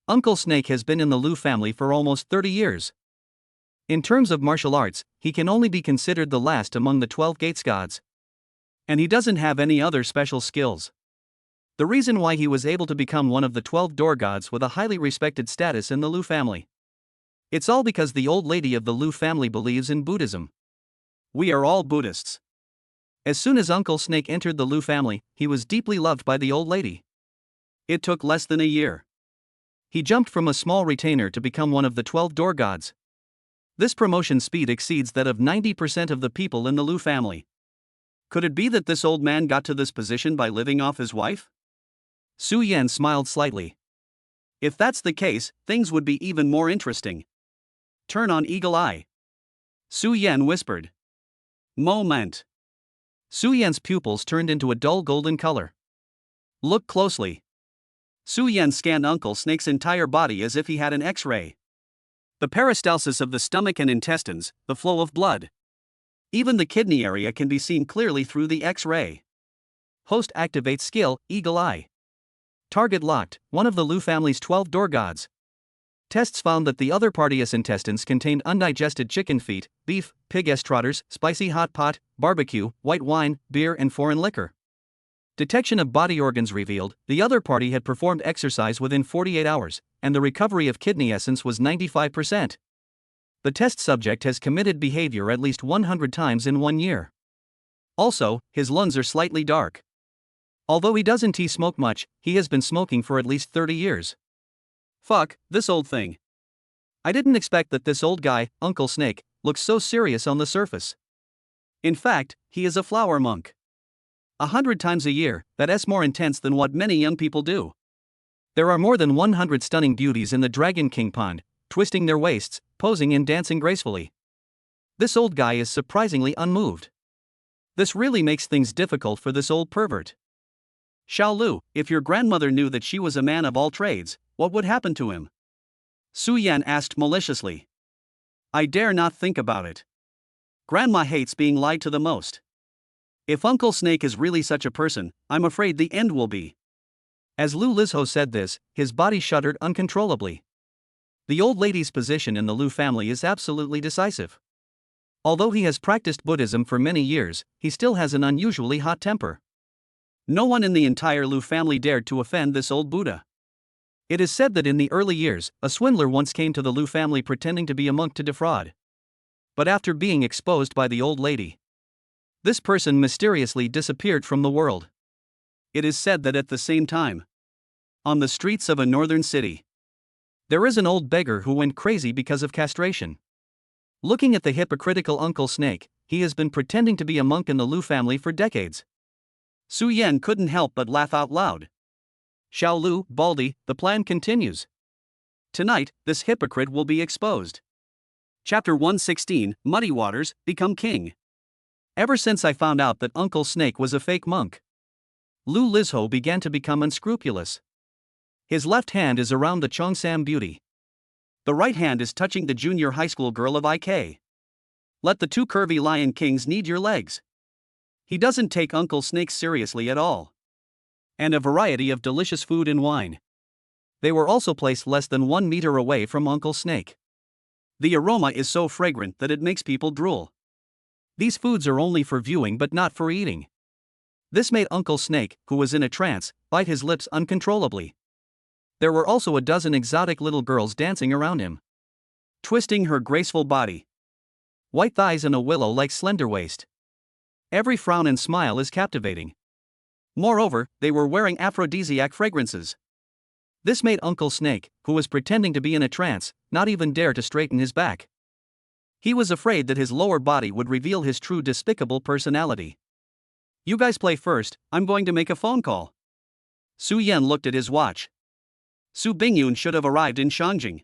Uncle Snake has been in the Lu family for almost 30 years. In terms of martial arts, he can only be considered the last among the 12 Gates gods. And he doesn't have any other special skills. The reason why he was able to become one of the 12 door gods with a highly respected status in the Lu family. It's all because the old lady of the Lu family believes in Buddhism. We are all Buddhists. As soon as Uncle Snake entered the Lu family, he was deeply loved by the old lady. It took less than a year. He jumped from a small retainer to become one of the 12 door gods. This promotion speed exceeds that of 90% of the people in the Lu family. Could it be that this old man got to this position by living off his wife? Su Yan smiled slightly. If that's the case, things would be even more interesting. Turn on Eagle Eye. Su Yan whispered. Moment. Su Yan's pupils turned into a dull golden color. Look closely. Su Yan scanned Uncle Snake's entire body as if he had an X-ray. The peristalsis of the stomach and intestines, the flow of blood. Even the kidney area can be seen clearly through the X-ray. Host activates skill, Eagle Eye. Target locked, one of the Lu family's 12 door gods. Tests found that the other party's intestines contained undigested chicken feet, beef, pig estrotters, spicy hot pot, barbecue, white wine, beer and foreign liquor. Detection of body organs revealed the other party had performed exercise within 48 hours, and the recovery of kidney essence was 95%. The test subject has committed behavior at least 100 times in 1 year. Also, his lungs are slightly dark. Although he doesn't smoke much, he has been smoking for at least 30 years. Fuck, this old thing. I didn't expect that this old guy, Uncle Snake, looks so serious on the surface. In fact, he is a flower monk. 100 times a year, that's more intense than what many young people do. There are more than 100 stunning beauties in the Dragon King pond, twisting their waists, posing and dancing gracefully. This old guy is surprisingly unmoved. This really makes things difficult for this old pervert. Xiao Lu, if your grandmother knew that she was a man of all trades, what would happen to him? Su Yan asked maliciously. I dare not think about it. Grandma hates being lied to the most. If Uncle Snake is really such a person, I'm afraid the end will be. As Lu Lizho said this, his body shuddered uncontrollably. The old lady's position in the Lu family is absolutely decisive. Although he has practiced Buddhism for many years, he still has an unusually hot temper. No one in the entire Lu family dared to offend this old Buddha. It is said that in the early years, a swindler once came to the Lu family pretending to be a monk to defraud. But after being exposed by the old lady, this person mysteriously disappeared from the world. It is said that at the same time, on the streets of a northern city, there is an old beggar who went crazy because of castration. Looking at the hypocritical Uncle Snake, he has been pretending to be a monk in the Lu family for decades. Su Yan couldn't help but laugh out loud. Xiao Lu, Baldy, the plan continues. Tonight, this hypocrite will be exposed. Chapter 116, Muddy Waters, Become King. Ever since I found out that Uncle Snake was a fake monk, Lu Lizho began to become unscrupulous. His left hand is around the Chongsam beauty. The right hand is touching the junior high school girl of IK. Let the two curvy lion kings need your legs. He doesn't take Uncle Snake seriously at all. And a variety of delicious food and wine. They were also placed less than 1 meter away from Uncle Snake. The aroma is so fragrant that it makes people drool. These foods are only for viewing but not for eating. This made Uncle Snake, who was in a trance, bite his lips uncontrollably. There were also a dozen exotic little girls dancing around him, twisting her graceful body. White thighs and a willow-like slender waist. Every frown and smile is captivating. Moreover, they were wearing aphrodisiac fragrances. This made Uncle Snake, who was pretending to be in a trance, not even dare to straighten his back. He was afraid that his lower body would reveal his true despicable personality. You guys play first, I'm going to make a phone call. Su Yan looked at his watch. Su Bingyun should have arrived in Shangjing.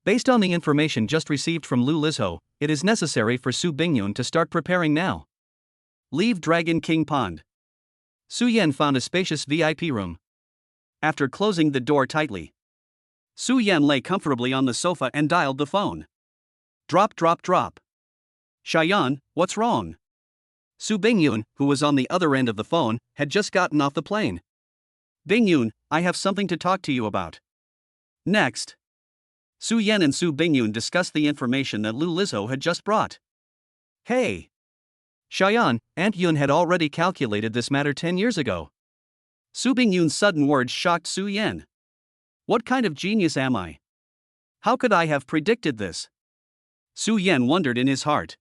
Based on the information just received from Lu Lizho, it is necessary for Su Bingyun to start preparing now. Leave Dragon King Pond. Su Yan found a spacious VIP room. After closing the door tightly, Su Yan lay comfortably on the sofa and dialed the phone. Drop, drop, drop. Shayan, what's wrong? Su Bingyun, who was on the other end of the phone, had just gotten off the plane. Bingyun, I have something to talk to you about. Next. Su Yan and Su Bingyun discussed the information that Lu Lizho had just brought. Hey! Shayan, Aunt Yun had already calculated this matter 10 years ago. Su Bingyun's sudden words shocked Su Yan. What kind of genius am I? How could I have predicted this? Su Yan wondered in his heart.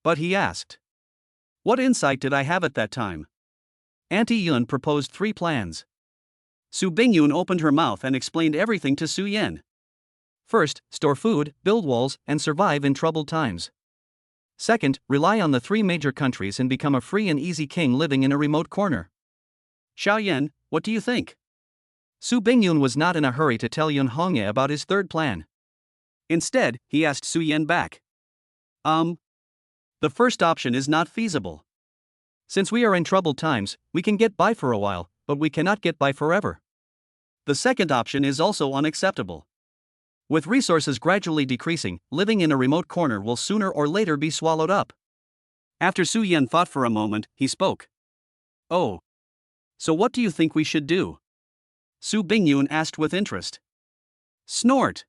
But he asked, what insight did I have at that time? Auntie Yun proposed 3 plans. Su Bingyun opened her mouth and explained everything to Su Yan. First, store food, build walls, and survive in troubled times. Second, rely on the 3 major countries and become a free and easy king living in a remote corner. Xiao Yan, what do you think? Su Bingyun was not in a hurry to tell Yun Hongye about his third plan. Instead, he asked Su Yan back. The first option is not feasible. Since we are in troubled times, we can get by for a while, but we cannot get by forever. The second option is also unacceptable. With resources gradually decreasing, living in a remote corner will sooner or later be swallowed up. After Su Yan thought for a moment, he spoke. Oh. So what do you think we should do? Su Bingyun asked with interest. Snort.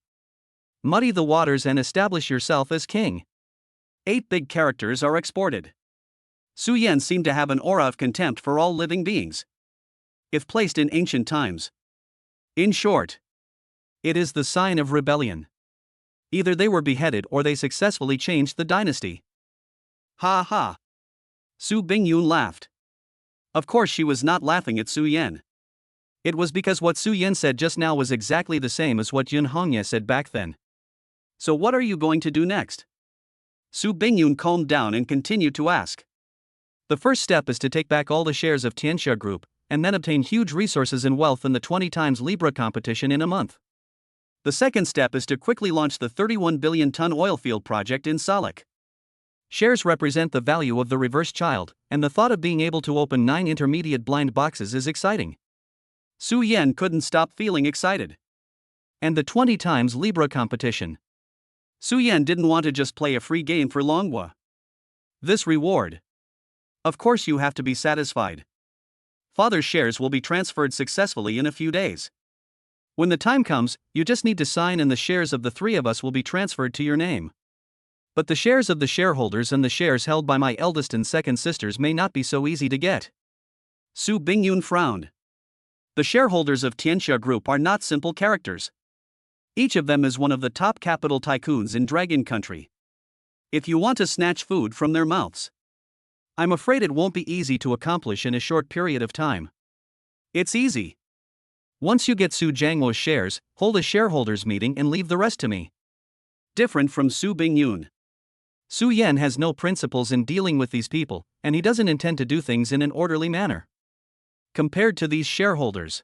Muddy the waters and establish yourself as king. 8 big characters are exported. Su Yan seemed to have an aura of contempt for all living beings. If placed in ancient times. In short, it is the sign of rebellion. Either they were beheaded or they successfully changed the dynasty. Ha ha. Su Bingyun laughed. Of course she was not laughing at Su Yan. It was because what Su Yan said just now was exactly the same as what Yun Hongye said back then. So what are you going to do next? Su Bingyun calmed down and continued to ask. The first step is to take back all the shares of Tianxia Group, and then obtain huge resources and wealth in the 20 times Libra competition in a month. The second step is to quickly launch the 31 billion ton oil field project in Salak. Shares represent the value of the reverse child, and the thought of being able to open 9 intermediate blind boxes is exciting. Su Yan couldn't stop feeling excited. And the 20 times Libra competition. Su Yan didn't want to just play a free game for Longhua. This reward. Of course you have to be satisfied. Father's shares will be transferred successfully in a few days. When the time comes, you just need to sign and the shares of the three of us will be transferred to your name. But the shares of the shareholders and the shares held by my eldest and second sisters may not be so easy to get. Su Bingyun frowned. The shareholders of Tianxia Group are not simple characters. Each of them is one of the top capital tycoons in Dragon Country. If you want to snatch food from their mouths, I'm afraid it won't be easy to accomplish in a short period of time. It's easy. Once you get Su Jianghuo's shares, hold a shareholders meeting and leave the rest to me. Different from Su Bingyun. Su Yan has no principles in dealing with these people, and he doesn't intend to do things in an orderly manner. Compared to these shareholders,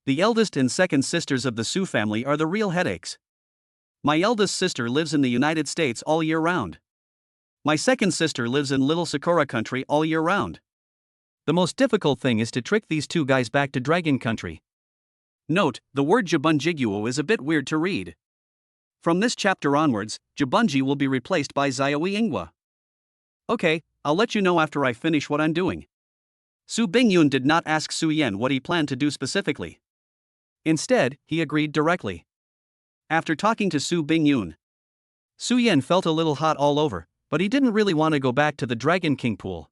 the eldest and second sisters of the Su family are the real headaches. My eldest sister lives in the United States all year round. My second sister lives in Little Sakura Country all year round. The most difficult thing is to trick these two guys back to Dragon Country. Note, the word Jibunjiguo is a bit weird to read. From this chapter onwards, Jibunji will be replaced by Xiaoyi Ingwa. Okay, I'll let you know after I finish what I'm doing. Su Bingyun did not ask Su Yan what he planned to do specifically. Instead, he agreed directly. After talking to Su Bingyun, Su Yan felt a little hot all over, but he didn't really want to go back to the Dragon King pool.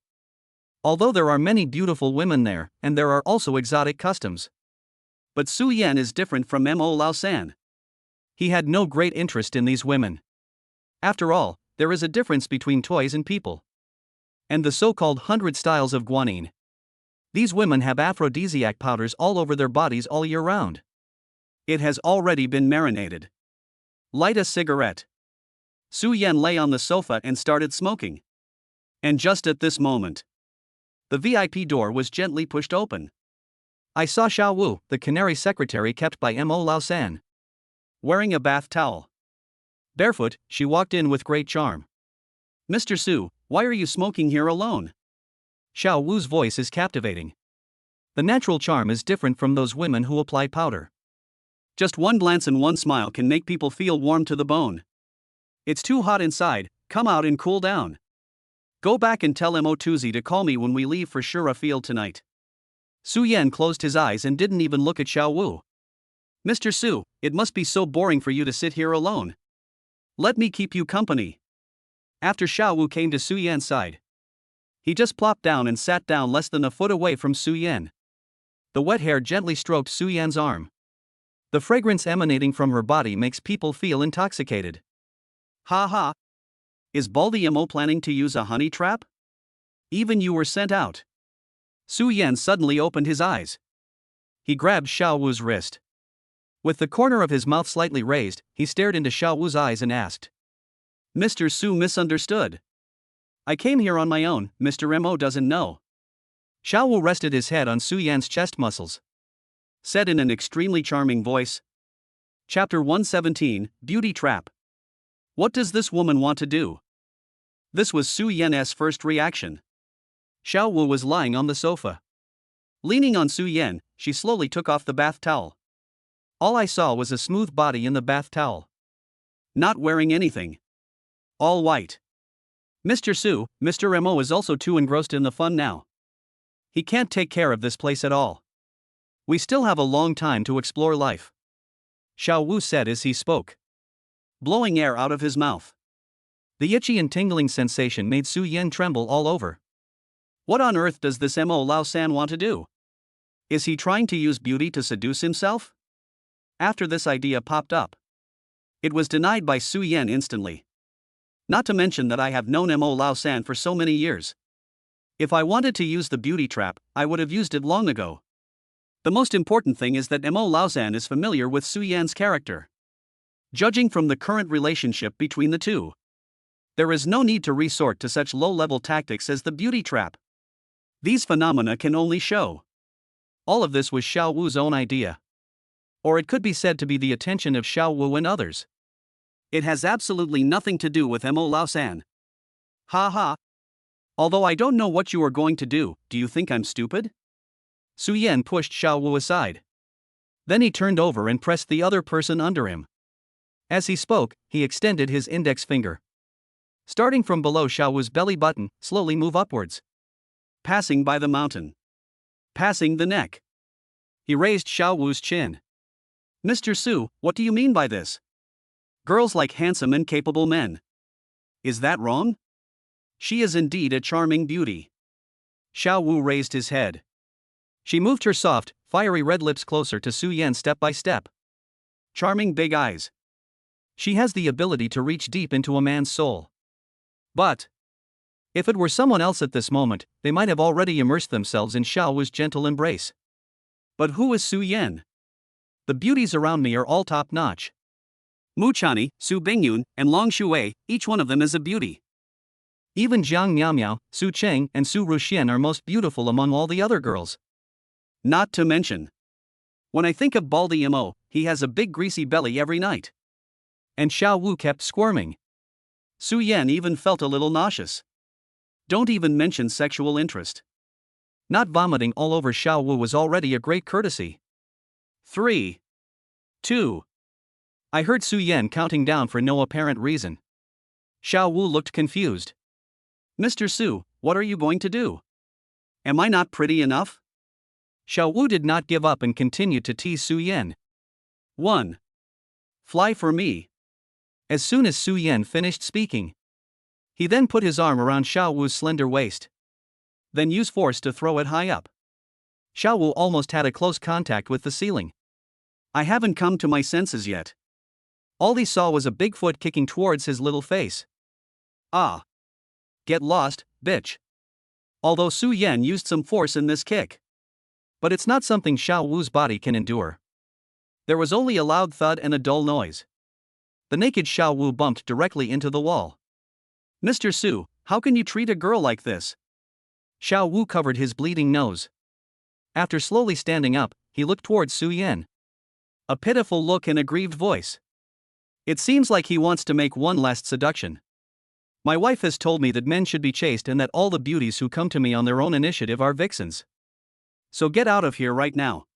Although there are many beautiful women there, and there are also exotic customs. But Su Yan is different from Mo Laosan. He had no great interest in these women. After all, there is a difference between toys and people. And the so-called 100 styles of guanine. These women have aphrodisiac powders all over their bodies all year round. It has already been marinated. Light a cigarette. Su Yan lay on the sofa and started smoking. And just at this moment, the VIP door was gently pushed open. I saw Xiao Wu, the canary secretary kept by Mo Laosan, wearing a bath towel. Barefoot, she walked in with great charm. Mr. Su, why are you smoking here alone? Xiao Wu's voice is captivating. The natural charm is different from those women who apply powder. Just one glance and one smile can make people feel warm to the bone. It's too hot inside, come out and cool down. Go back and tell Mo Tuzi to call me when we leave for Shura Field tonight. Su Yan closed his eyes and didn't even look at Xiao Wu. Mr. Su, it must be so boring for you to sit here alone. Let me keep you company. After Xiao Wu came to Su Yan's side, he just plopped down and sat down less than a foot away from Su Yan. The wet hair gently stroked Su Yan's arm. The fragrance emanating from her body makes people feel intoxicated. Ha ha. Is Baldy Mo planning to use a honey trap? Even you were sent out. Su Yan suddenly opened his eyes. He grabbed Xiao Wu's wrist. With the corner of his mouth slightly raised, he stared into Xiao Wu's eyes and asked. Mr. Su misunderstood. I came here on my own, Mr. Mo doesn't know. Xiao Wu rested his head on Su Yan's chest muscles. Said in an extremely charming voice. Chapter 117, Beauty Trap. What does this woman want to do? This was Su Yan's first reaction. Xiao Wu was lying on the sofa. Leaning on Su Yan, she slowly took off the bath towel. All I saw was a smooth body in the bath towel. Not wearing anything. All white. Mr. Su, Mr. Mo is also too engrossed in the fun now. He can't take care of this place at all. We still have a long time to explore life. Xiao Wu said as he spoke, blowing air out of his mouth. The itchy and tingling sensation made Su Yan tremble all over. What on earth does this Mo Lao-san want to do? Is he trying to use beauty to seduce himself? After this idea popped up, It was denied by Su Yan instantly. Not to mention that I have known Mo Lao San for so many years. If I wanted to use the beauty trap, I would have used it long ago. The most important thing is that Mo Lao San is familiar with Su Yan's character. Judging from the current relationship between the two, there is no need to resort to such low-level tactics as the beauty trap. These phenomena can only show. All of this was Xiao Wu's own idea. Or it could be said to be the attention of Xiao Wu and others. It has absolutely nothing to do with Mo Lao San. Ha ha. Although I don't know what you are going to do you think I'm stupid? Su Yan pushed Xiao Wu aside. Then he turned over and pressed the other person under him. As he spoke, he extended his index finger. Starting from below Xiao Wu's belly button, slowly move upwards. Passing by the mountain. Passing the neck. He raised Xiao Wu's chin. Mr. Su, what do you mean by this? Girls like handsome and capable men. Is that wrong? She is indeed a charming beauty. Xiao Wu raised his head. She moved her soft, fiery red lips closer to Su Yan step by step. Charming big eyes. She has the ability to reach deep into a man's soul. But if it were someone else at this moment, they might have already immersed themselves in Xiao Wu's gentle embrace. But who is Su Yan? The beauties around me are all top-notch. Mu Chani, Su Bingyun, and Long Shuwei, each one of them is a beauty. Even Jiang Miaomiao, Su Cheng, and Su Ruxian are most beautiful among all the other girls. Not to mention, when I think of Baldy Mo, he has a big greasy belly every night. And Xiao Wu kept squirming. Su Yan even felt a little nauseous. Don't even mention sexual interest. Not vomiting all over Xiao Wu was already a great courtesy. 3, 2. I heard Su Yan counting down for no apparent reason. Xiao Wu looked confused. Mr. Su, what are you going to do? Am I not pretty enough? Xiao Wu did not give up and continued to tease Su Yan. 1. Fly for me. As soon as Su Yan finished speaking, he then put his arm around Xiao Wu's slender waist. Then used force to throw it high up. Xiao Wu almost had a close contact with the ceiling. I haven't come to my senses yet. All he saw was a big foot kicking towards his little face. Ah. Get lost, bitch. Although Su Yan used some force in this kick. But it's not something Xiao Wu's body can endure. There was only a loud thud and a dull noise. The naked Xiao Wu bumped directly into the wall. Mr. Su, how can you treat a girl like this? Xiao Wu covered his bleeding nose. After slowly standing up, he looked towards Su Yan. A pitiful look and a grieved voice. It seems like he wants to make one last seduction. My wife has told me that men should be chaste and that all the beauties who come to me on their own initiative are vixens. So get out of here right now.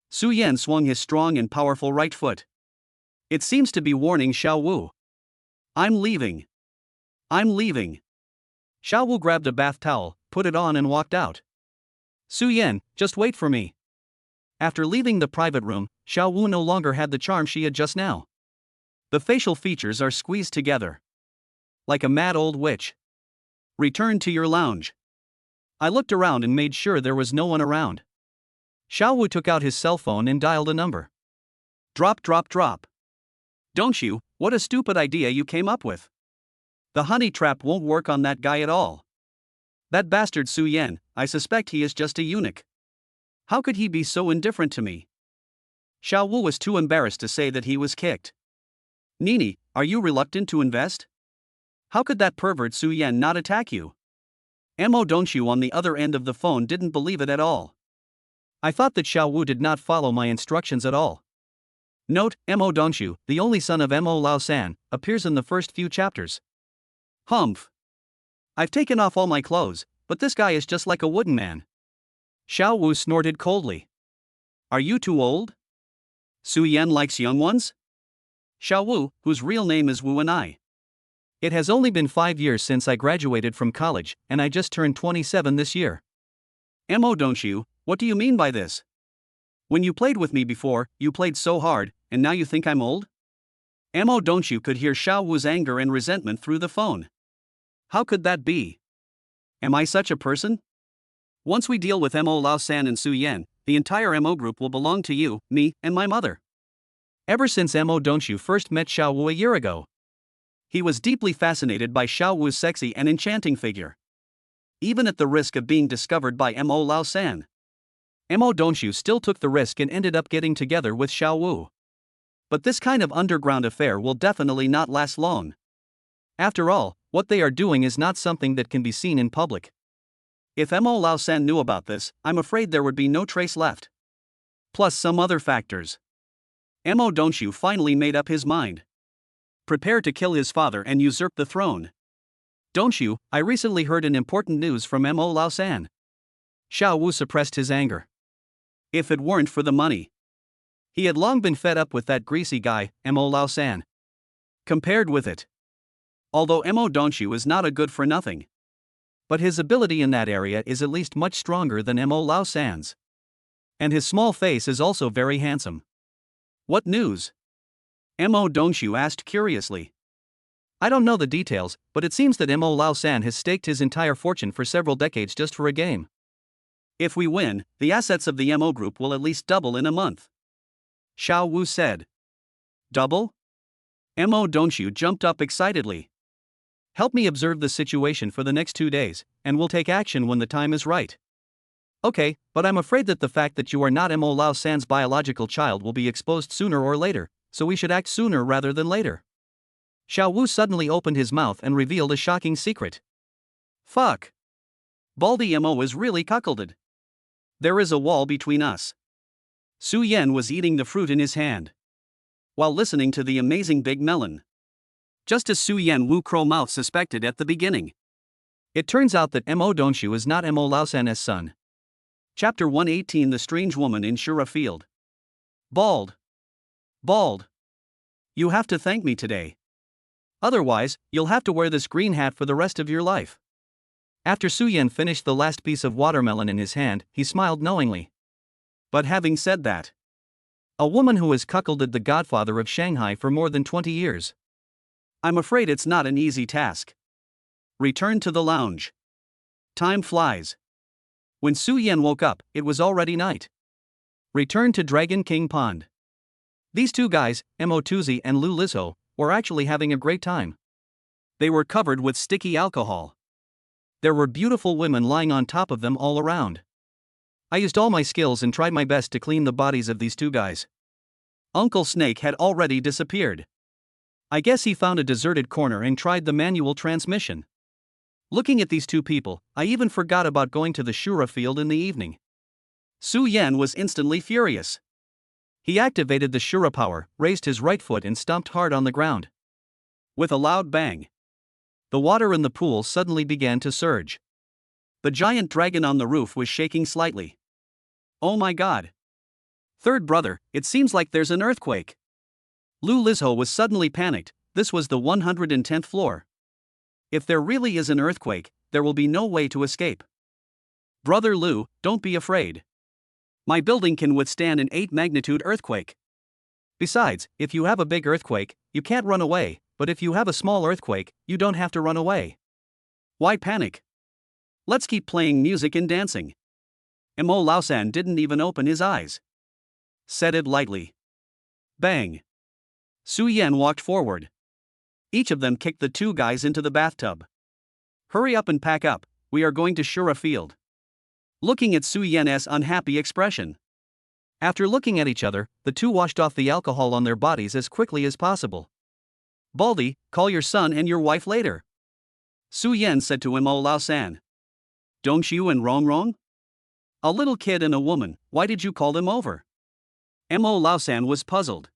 Su Yan swung his strong and powerful right foot. It seems to be warning Xiao Wu. I'm leaving. I'm leaving. Xiao Wu grabbed a bath towel, put it on and walked out. Su Yan, just wait for me. After leaving the private room, Xiao Wu no longer had the charm she had just now. The facial features are squeezed together. Like a mad old witch. Return to your lounge. I looked around and made sure there was no one around. Xiao Wu took out his cell phone and dialed a number. Drop, drop, drop. Don't you, what a stupid idea you came up with. The honey trap won't work on that guy at all. That bastard Su Yan, I suspect he is just a eunuch. How could he be so indifferent to me? Xiao Wu was too embarrassed to say that he was kicked. Nini, are you reluctant to invest? How could that pervert Su Yan not attack you? Mo Dongxiu on the other end of the phone didn't believe it at all. I thought that Xiao Wu did not follow my instructions at all. Note, Mo Dongxiu, the only son of Mo Lao San, appears in the first few chapters. Humph. I've taken off all my clothes, but this guy is just like a wooden man. Xiao Wu snorted coldly. Are you too old? Su Yan likes young ones? Xiao Wu, whose real name is Wu and I. It has only been 5 years since I graduated from college, and I just turned 27 this year. Mo Dongxiu, what do you mean by this? When you played with me before, you played so hard, and now you think I'm old? Mo Dongxiu could hear Xiao Wu's anger and resentment through the phone. How could that be? Am I such a person? Once we deal with Mo Lao San and Su Yan, the entire Mo group will belong to you, me, and my mother. ever since Mo Dongxiu first met Xiao Wu a year ago. He was deeply fascinated by Xiao Wu's sexy and enchanting figure. Even at the risk of being discovered by Mo Lao San, Mo Dongxiu still took the risk and ended up getting together with Xiao Wu. But this kind of underground affair will definitely not last long. After all, what they are doing is not something that can be seen in public. If Mo Lao San knew about this, I'm afraid there would be no trace left. Plus some other factors. Mo Dongxiu finally made up his mind. Prepare to kill his father and usurp the throne. Dongxiu, I recently heard an important news from Mo Lao San. Xiao Wu suppressed his anger. If it weren't for the money. He had long been fed up with that greasy guy, Mo Lao San. Compared with it. Although Mo Dongxiu is not a good for nothing. But his ability in that area is at least much stronger than Mo Lao San's. And his small face is also very handsome. What news? Mo Dongxiu asked curiously. I don't know the details, but it seems that Mo Lao San has staked his entire fortune for several decades just for a game. If we win, the assets of the Mo group will at least double in a month. Xiao Wu said. Double? Mo Dongxiu jumped up excitedly. Help me observe the situation for the next 2 days, and we'll take action when the time is right. Okay, but I'm afraid that the fact that you are not Mo Lao San's biological child will be exposed sooner or later, so we should act sooner rather than later. Xiao Wu suddenly opened his mouth and revealed a shocking secret. Fuck. Baldy Mo is really cuckolded. There is a wall between us. Su Yan was eating the fruit in his hand, while listening to the amazing big melon. Just as Su Yan Wu Crow Mouth suspected at the beginning. It turns out that Mo Dongxiu is not Mo Lao San's son. Chapter 118 The Strange Woman in Shura Field. Bald. You have to thank me today. Otherwise, you'll have to wear this green hat for the rest of your life. After Su Yan finished the last piece of watermelon in his hand, he smiled knowingly. But having said that, a woman who has cuckolded the godfather of Shanghai for more than 20 years. I'm afraid it's not an easy task. Return to the lounge. Time flies. When Su Yan woke up, it was already night. Return to Dragon King Pond. These two guys, Mo Tuzi and Lu Lizho, were actually having a great time. They were covered with sticky alcohol. There were beautiful women lying on top of them all around. I used all my skills and tried my best to clean the bodies of these two guys. Uncle Snake had already disappeared. I guess he found a deserted corner and tried the manual transmission. Looking at these two people, I even forgot about going to the Shura field in the evening. Su Yan was instantly furious. He activated the Shura power, raised his right foot and stomped hard on the ground. With a loud bang, the water in the pool suddenly began to surge. The giant dragon on the roof was shaking slightly. Oh my god. Third brother, it seems like there's an earthquake. Lu Lizho was suddenly panicked. This was the 110th floor. If there really is an earthquake, there will be no way to escape. Brother Lu, don't be afraid. My building can withstand an 8 magnitude earthquake. Besides, if you have a big earthquake, you can't run away, but if you have a small earthquake, you don't have to run away. Why panic? Let's keep playing music and dancing. Mo Lao San didn't even open his eyes. Said it lightly. Bang. Su Yan walked forward. Each of them kicked the two guys into the bathtub. Hurry up and pack up, we are going to Shura Field. Looking at Su Yan's unhappy expression. After looking at each other, the two washed off the alcohol on their bodies as quickly as possible. Baldy, call your son and your wife later. Su Yan said to Mo Lao San. Dongxiu and Rongrong? A little kid and a woman, why did you call them over? Mo Lao San was puzzled.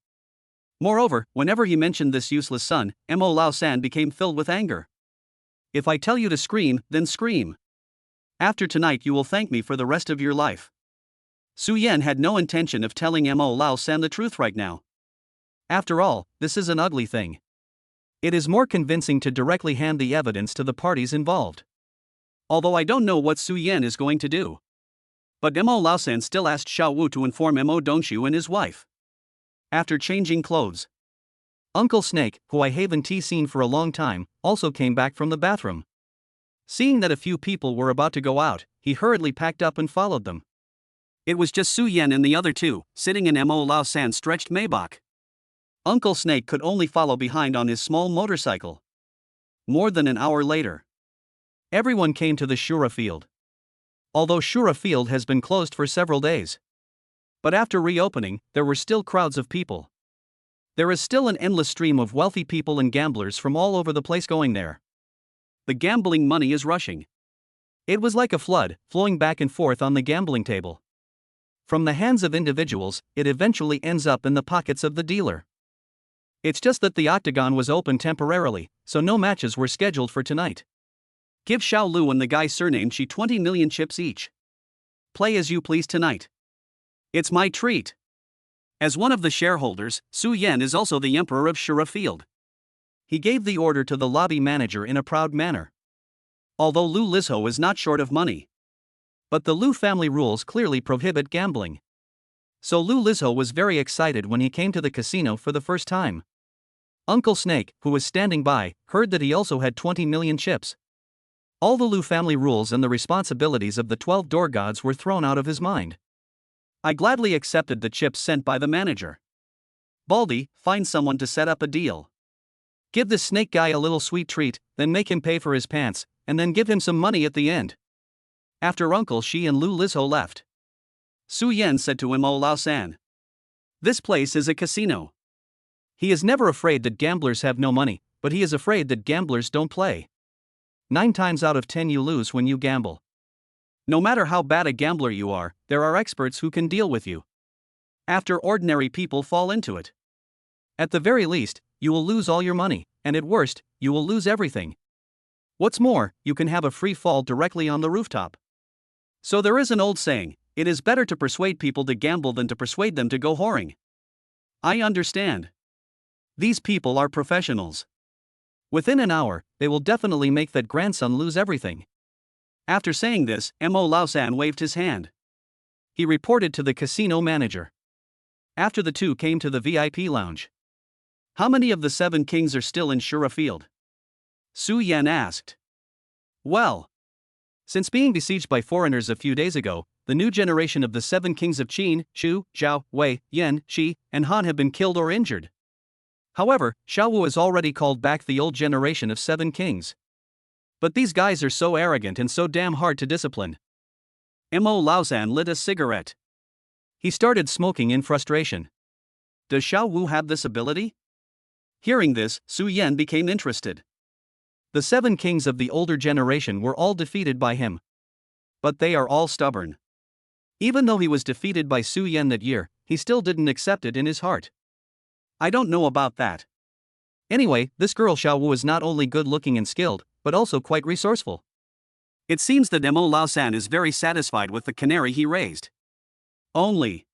Moreover, whenever he mentioned this useless son, Mo Lao San became filled with anger. If I tell you to scream, then scream. After tonight you will thank me for the rest of your life. Su Yan had no intention of telling Mo Lao San the truth right now. After all, this is an ugly thing. It is more convincing to directly hand the evidence to the parties involved. Although I don't know what Su Yan is going to do. But Mo Lao San still asked Xiao Wu to inform Mo Dongxiu and his wife. After changing clothes, Uncle Snake, who I haven't seen for a long time, also came back from the bathroom. Seeing that a few people were about to go out, he hurriedly packed up and followed them. It was just Su Yan and the other two, sitting in Mo Lao San's stretched Maybach. Uncle Snake could only follow behind on his small motorcycle. More than an hour later, everyone came to the Shura field. Although Shura field has been closed for several days. But after reopening, there were still crowds of people. There is still an endless stream of wealthy people and gamblers from all over the place going there. The gambling money is rushing. It was like a flood, flowing back and forth on the gambling table. From the hands of individuals, it eventually ends up in the pockets of the dealer. It's just that the octagon was open temporarily, so no matches were scheduled for tonight. Give Xiao Lu and the guy surnamed Shi 20 million chips each. Play as you please tonight. It's my treat. As one of the shareholders, Su Yan is also the emperor of Shura Field. He gave the order to the lobby manager in a proud manner. Although Lu Lizho is not short of money. But the Lu family rules clearly prohibit gambling. So Lu Lizho was very excited when he came to the casino for the first time. Uncle Snake, who was standing by, heard that he also had 20 million chips. All the Lu family rules and the responsibilities of the 12 door gods were thrown out of his mind. I gladly accepted the chips sent by the manager. Baldy, find someone to set up a deal. Give this snake guy a little sweet treat, then make him pay for his pants, and then give him some money at the end. After Uncle Shi and Lu Lizho left, Su Yan said to Mo Lao San, "This place is a casino." He is never afraid that gamblers have no money, but he is afraid that gamblers don't play. 9 times out of 10 you lose when you gamble. No matter how bad a gambler you are, there are experts who can deal with you. After ordinary people fall into it. At the very least, you will lose all your money, and at worst, you will lose everything. What's more, you can have a free fall directly on the rooftop. So there is an old saying, it is better to persuade people to gamble than to persuade them to go whoring. I understand. These people are professionals. Within an hour, they will definitely make that grandson lose everything. After saying this, Mo Lao San waved his hand. He reported to the casino manager. After the two came to the VIP lounge. How many of the 7 kings are still in Shura Field? Su Yan asked. Well, since being besieged by foreigners a few days ago, the new generation of the 7 kings of Qin, Shu, Zhao, Wei, Yan, Shi, and Han have been killed or injured. However, Xiao Wu has already called back the old generation of 7 kings. But these guys are so arrogant and so damn hard to discipline. Mo Lao San lit a cigarette. He started smoking in frustration. Does Xiao Wu have this ability? Hearing this, Su Yan became interested. The 7 kings of the older generation were all defeated by him. But they are all stubborn. Even though he was defeated by Su Yan that year, he still didn't accept it in his heart. I don't know about that. Anyway, this girl Xiao Wu is not only good looking and skilled, but also quite resourceful. It seems that Mo Lao San is very satisfied with the canary he raised. Only.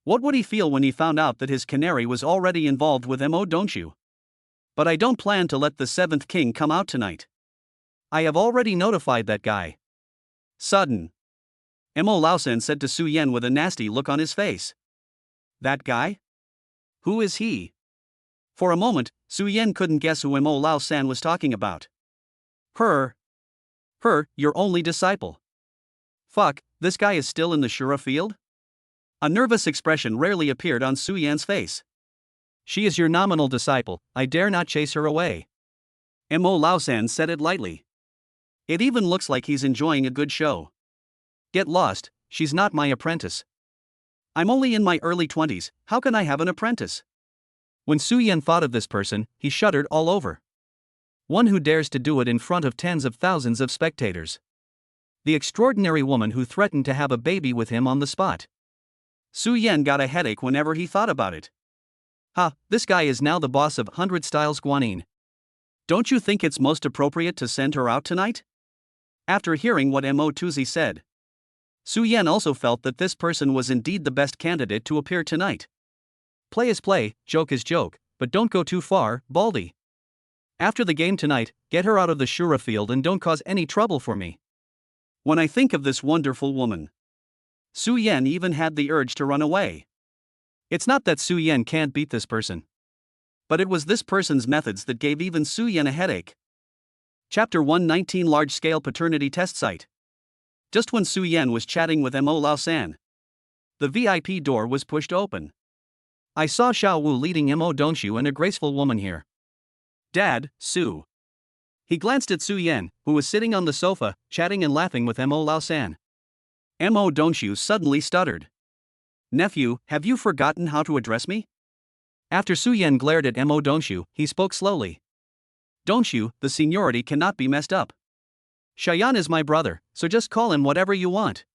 What would he feel when he found out that his canary was already involved with Mo, don't you? But I don't plan to let the 7th king come out tonight. I have already notified that guy. Sudden. Mo Lao San said to Su Yan with a nasty look on his face. That guy? Who is he? For a moment, Su Yan couldn't guess who Mo Lao San was talking about. Her, your only disciple. Fuck, this guy is still in the Shura Field? A nervous expression rarely appeared on Su Yan's face. She is your nominal disciple, I dare not chase her away. Mo Lao San said it lightly. It even looks like he's enjoying a good show. Get lost, she's not my apprentice. I'm only in my early 20s, how can I have an apprentice? When Su Yan thought of this person, he shuddered all over. One who dares to do it in front of tens of thousands of spectators. The extraordinary woman who threatened to have a baby with him on the spot. Su Yan got a headache whenever he thought about it. This guy is now the boss of 100 Styles Guanyin. Don't you think it's most appropriate to send her out tonight? After hearing what Mo Tuzi said, Su Yan also felt that this person was indeed the best candidate to appear tonight. Play is play, joke is joke, but don't go too far, Baldy. After the game tonight, get her out of the Shura Field and don't cause any trouble for me. When I think of this wonderful woman, Su Yan even had the urge to run away. It's not that Su Yan can't beat this person. But it was this person's methods that gave even Su Yan a headache. Chapter 119 Large-Scale Paternity Test Site. Just when Su Yan was chatting with Mo Lao San, the VIP door was pushed open. I saw Xiao Wu leading Mo Dongxiu and a graceful woman here. Dad, Su. He glanced at Su Yan, who was sitting on the sofa, chatting and laughing with Mo Laosan. Mo Dongxiu suddenly stuttered. Nephew, have you forgotten how to address me? After Su Yan glared at Mo Dongxiu, he spoke slowly. Dongxiu, the seniority cannot be messed up. Xiaoyan is my brother, so just call him whatever you want.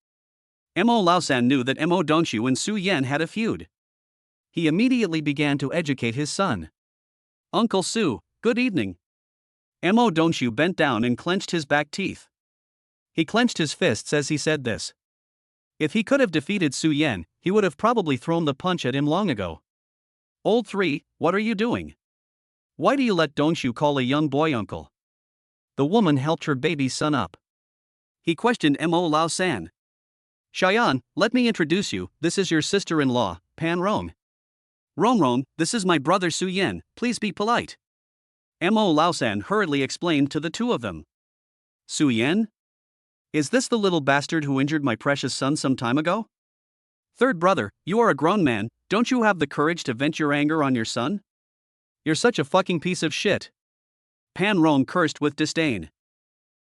Mo Laosan knew that Mo Dongxiu and Su Yan had a feud. He immediately began to educate his son. Uncle Su, good evening. Mo Dongxiu bent down and clenched his back teeth. He clenched his fists as he said this. If he could have defeated Su Yan, he would have probably thrown the punch at him long ago. Old three, what are you doing? Why do you let Dongxiu call a young boy uncle? The woman helped her baby son up. He questioned Mo Laosan. Xiaoyan, let me introduce you, this is your sister-in-law, Pan Rong. Rong, this is my brother Su Yan, please be polite. Mo Laosan hurriedly explained to the two of them. Su Yan? Is this the little bastard who injured my precious son some time ago? Third brother, you are a grown man, don't you have the courage to vent your anger on your son? You're such a fucking piece of shit. Pan Rong cursed with disdain.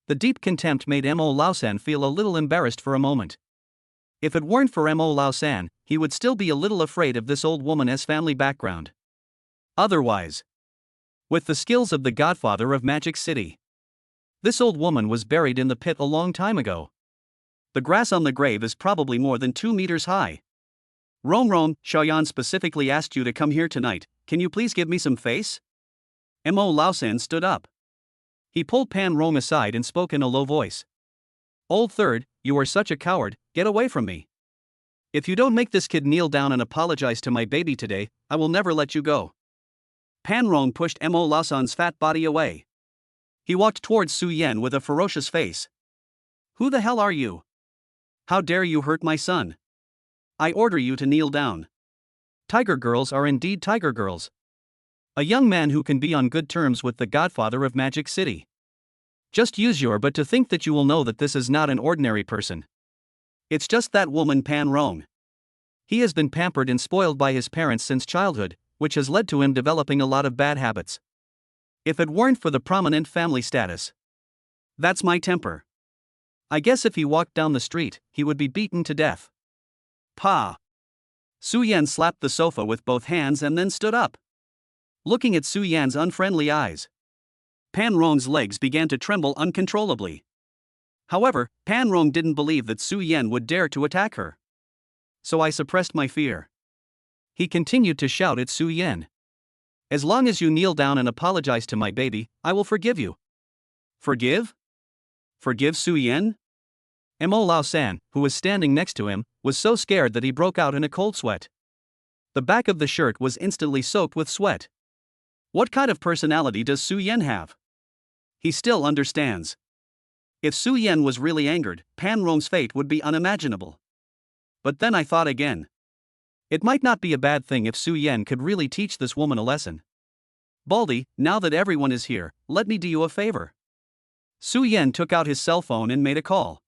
The deep contempt made Mo Laosan feel a little embarrassed for a moment. If it weren't for Mo Laosan, he would still be a little afraid of this old woman's family background. Otherwise, with the skills of the godfather of Magic City, this old woman was buried in the pit a long time ago. The grass on the grave is probably more than 2 meters high. Rong, Xiaoyan specifically asked you to come here tonight, can you please give me some face? Mo Laosan stood up. He pulled Pan Rong aside and spoke in a low voice. Old third, you are such a coward, get away from me. If you don't make this kid kneel down and apologize to my baby today, I will never let you go. Pan Rong pushed Mo Laosan's fat body away. He walked towards Su Yan with a ferocious face. Who the hell are you? How dare you hurt my son? I order you to kneel down. Tiger girls are indeed tiger girls. A young man who can be on good terms with the godfather of Magic City. Just use your butt to think that you will know that this is not an ordinary person. It's just that woman Pan Rong. He has been pampered and spoiled by his parents since childhood, which has led to him developing a lot of bad habits. If it weren't for the prominent family status. That's my temper. I guess if he walked down the street, he would be beaten to death. Pa! Su Yan slapped the sofa with both hands and then stood up. Looking at Su Yan's unfriendly eyes, Pan Rong's legs began to tremble uncontrollably. However, Pan Rong didn't believe that Su Yan would dare to attack her. So I suppressed my fear. He continued to shout at Su Yan. As long as you kneel down and apologize to my baby, I will forgive you. Forgive? Forgive Su Yan? Mo Laosan, who was standing next to him, was so scared that he broke out in a cold sweat. The back of the shirt was instantly soaked with sweat. What kind of personality does Su Yan have? He still understands. If Su Yan was really angered, Pan Rong's fate would be unimaginable. But then I thought again. It might not be a bad thing if Su Yan could really teach this woman a lesson. Baldy, now that everyone is here, let me do you a favor. Su Yan took out his cell phone and made a call.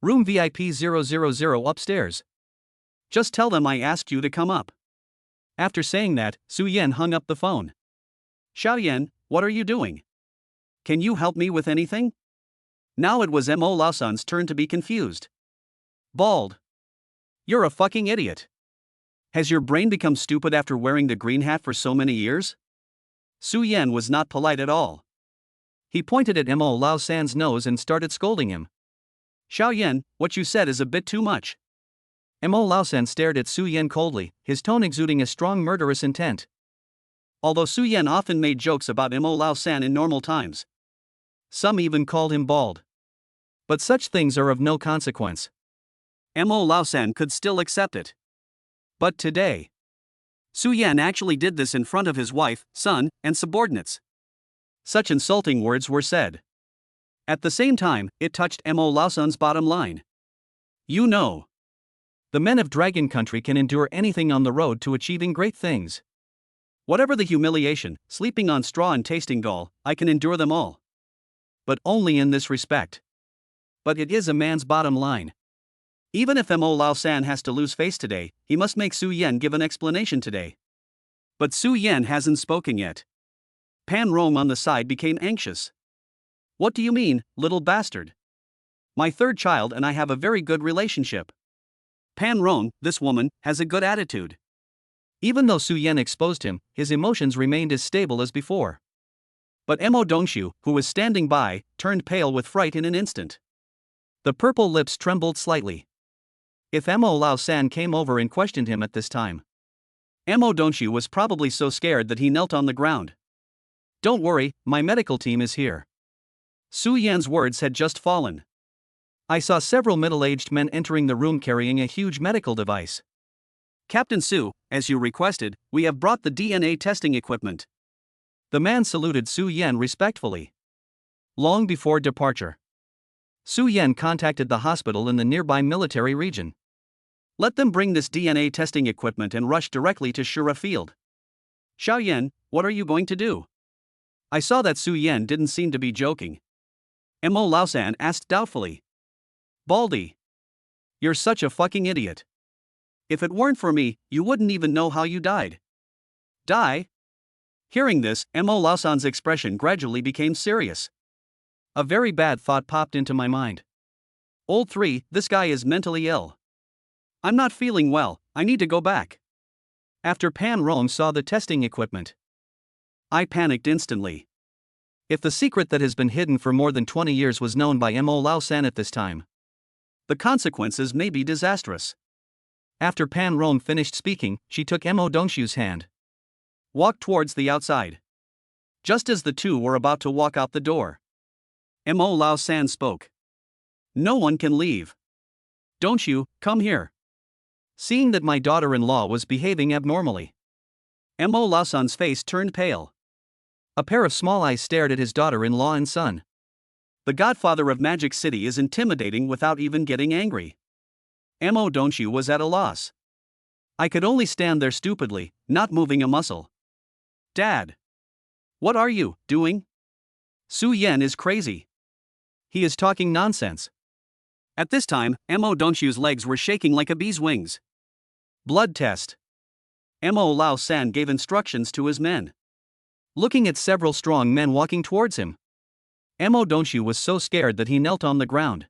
Room VIP 000 upstairs. Just tell them I asked you to come up. After saying that, Su Yan hung up the phone. Xiaoyan, what are you doing? Can you help me with anything? Now it was Mo Laosan's turn to be confused. Bald. You're a fucking idiot. Has your brain become stupid after wearing the green hat for so many years? Su Yan was not polite at all. He pointed at Mo Laosan's nose and started scolding him. Xiaoyan, what you said is a bit too much. Mo Laosan stared at Su Yan coldly, his tone exuding a strong murderous intent. Although Su Yan often made jokes about Mo Laosan in normal times. Some even called him bald. But such things are of no consequence. Mo Laosan could still accept it. But today, Su Yan actually did this in front of his wife, son, and subordinates. Such insulting words were said. At the same time, it touched Mo Laosan's bottom line. You know, the men of Dragon Country can endure anything on the road to achieving great things. Whatever the humiliation, sleeping on straw and tasting gall, I can endure them all. But only in this respect. But it is a man's bottom line. Even if Mo Laosan has to lose face today, he must make Su Yan give an explanation today. But Su Yan hasn't spoken yet. Pan Rong on the side became anxious. What do you mean, little bastard? My third child and I have a very good relationship. Pan Rong, this woman, has a good attitude. Even though Su Yan exposed him, his emotions remained as stable as before. But Mo Dongshu, who was standing by, turned pale with fright in an instant. The purple lips trembled slightly. If Mo Lao San came over and questioned him at this time, Mo Dongshu was probably so scared that he knelt on the ground. Don't worry, my medical team is here. Su Yan's words had just fallen. I saw several middle-aged men entering the room carrying a huge medical device. Captain Su, as you requested, we have brought the DNA testing equipment. The man saluted Su Yan respectfully. Long before departure, Su Yan contacted the hospital in the nearby military region. Let them bring this DNA testing equipment and rush directly to Shura Field. Xiao Yan, what are you going to do? I saw that Su Yan didn't seem to be joking. Mo Laosan asked doubtfully. Baldy. You're such a fucking idiot. If it weren't for me, you wouldn't even know how you died. Die? Hearing this, Mo Laosan's expression gradually became serious. A very bad thought popped into my mind. Old 3, this guy is mentally ill. I'm not feeling well, I need to go back. After Pan Rong saw the testing equipment, I panicked instantly. If the secret that has been hidden for more than 20 years was known by Mo Lao San at this time, the consequences may be disastrous. After Pan Rong finished speaking, she took Mo Dongshu's hand, walked towards the outside. Just as the two were about to walk out the door, Mo Lao San spoke. No one can leave. Dongshu, come here. Seeing that my daughter-in-law was behaving abnormally, Mo Lao San's face turned pale. A pair of small eyes stared at his daughter-in-law and son. The godfather of Magic City is intimidating without even getting angry. Mo Dongshu was at a loss. I could only stand there stupidly, not moving a muscle. Dad. What are you doing? Su Yan is crazy. He is talking nonsense. At this time, Mo Dongshu's legs were shaking like a bee's wings. Blood test. Mo Lao San gave instructions to his men. Looking at several strong men walking towards him, Mo Dongshu was so scared that he knelt on the ground.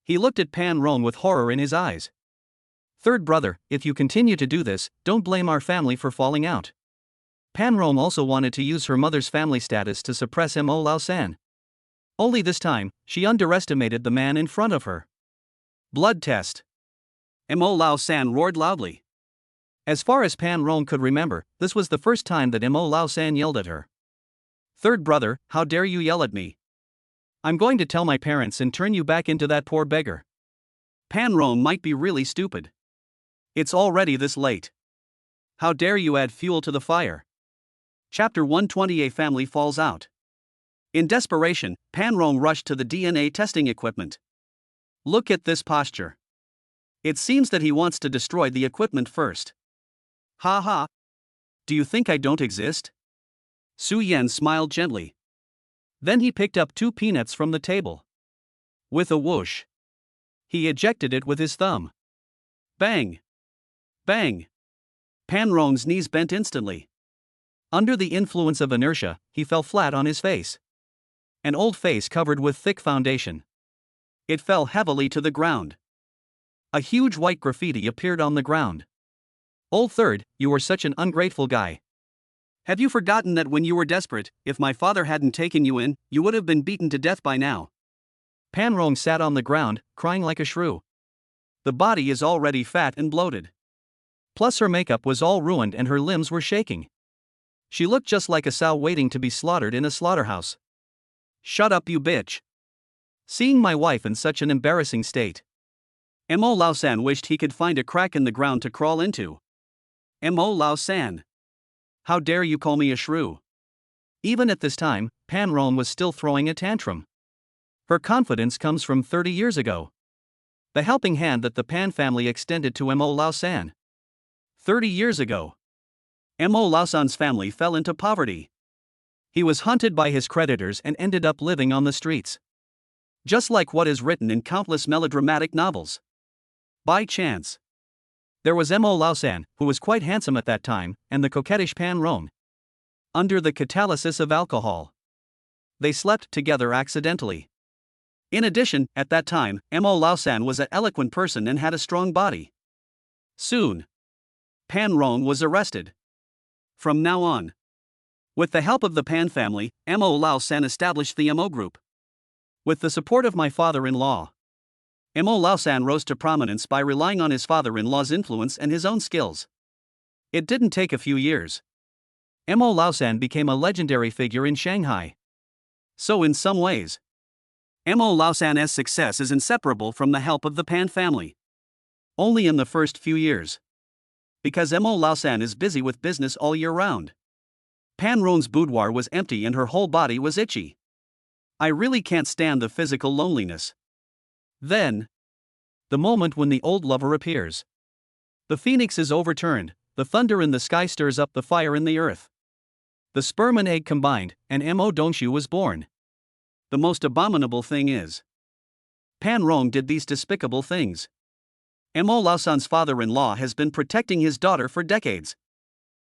He looked at Pan Rong with horror in his eyes. Third brother, if you continue to do this, don't blame our family for falling out. Pan Rong also wanted to use her mother's family status to suppress Mo Lao San. Only this time, she underestimated the man in front of her. Blood test. Mo Lao San roared loudly. As far as Pan Rong could remember, this was the first time that Mo Lao San yelled at her. Third brother, how dare you yell at me? I'm going to tell my parents and turn you back into that poor beggar. Pan Rong might be really stupid. It's already this late. How dare you add fuel to the fire? Chapter 120. A family falls out. In desperation, Pan Rong rushed to the DNA testing equipment. Look at this posture. It seems that he wants to destroy the equipment first. Ha ha. Do you think I don't exist? Su Yan smiled gently. Then he picked up 2 peanuts from the table. With a whoosh, he ejected it with his thumb. Bang! Bang! Pan Rong's knees bent instantly. Under the influence of inertia, he fell flat on his face. An old face covered with thick foundation. It fell heavily to the ground. A huge white graffiti appeared on the ground. Old Third, you were such an ungrateful guy. Have you forgotten that when you were desperate, if my father hadn't taken you in, you would have been beaten to death by now? Pan Rong sat on the ground, crying like a shrew. The body is already fat and bloated. Plus her makeup was all ruined and her limbs were shaking. She looked just like a sow waiting to be slaughtered in a slaughterhouse. Shut up, you bitch. Seeing my wife in such an embarrassing state, Mo Lao San wished he could find a crack in the ground to crawl into. Mo Lao San. How dare you call me a shrew? Even at this time, Pan Rong was still throwing a tantrum. Her confidence comes from 30 years ago. The helping hand that the Pan family extended to Mo Lao San. 30 years ago. Mo Lao San's family fell into poverty. He was hunted by his creditors and ended up living on the streets. Just like what is written in countless melodramatic novels. By chance. There was Mo Laosan, who was quite handsome at that time, and the coquettish Pan Rong. Under the catalysis of alcohol, they slept together accidentally. In addition, at that time, Mo Laosan was an eloquent person and had a strong body. Soon, Pan Rong was arrested. From now on, with the help of the Pan family, Mo Laosan established the Mo Group. With the support of my father-in-law, Mo Laosan rose to prominence by relying on his father-in-law's influence and his own skills. It didn't take a few years. Mo Laosan became a legendary figure in Shanghai. So in some ways, Mo Laosan's success is inseparable from the help of the Pan family. Only in the first few years. Because Mo Laosan is busy with business all year round. Pan Rong's boudoir was empty and her whole body was itchy. I really can't stand the physical loneliness. Then, the moment when the old lover appears. The phoenix is overturned, the thunder in the sky stirs up the fire in the earth. The sperm and egg combined, and Mo Dongshu was born. The most abominable thing is, Pan Rong did these despicable things. Mo Laosan's father-in-law has been protecting his daughter for decades.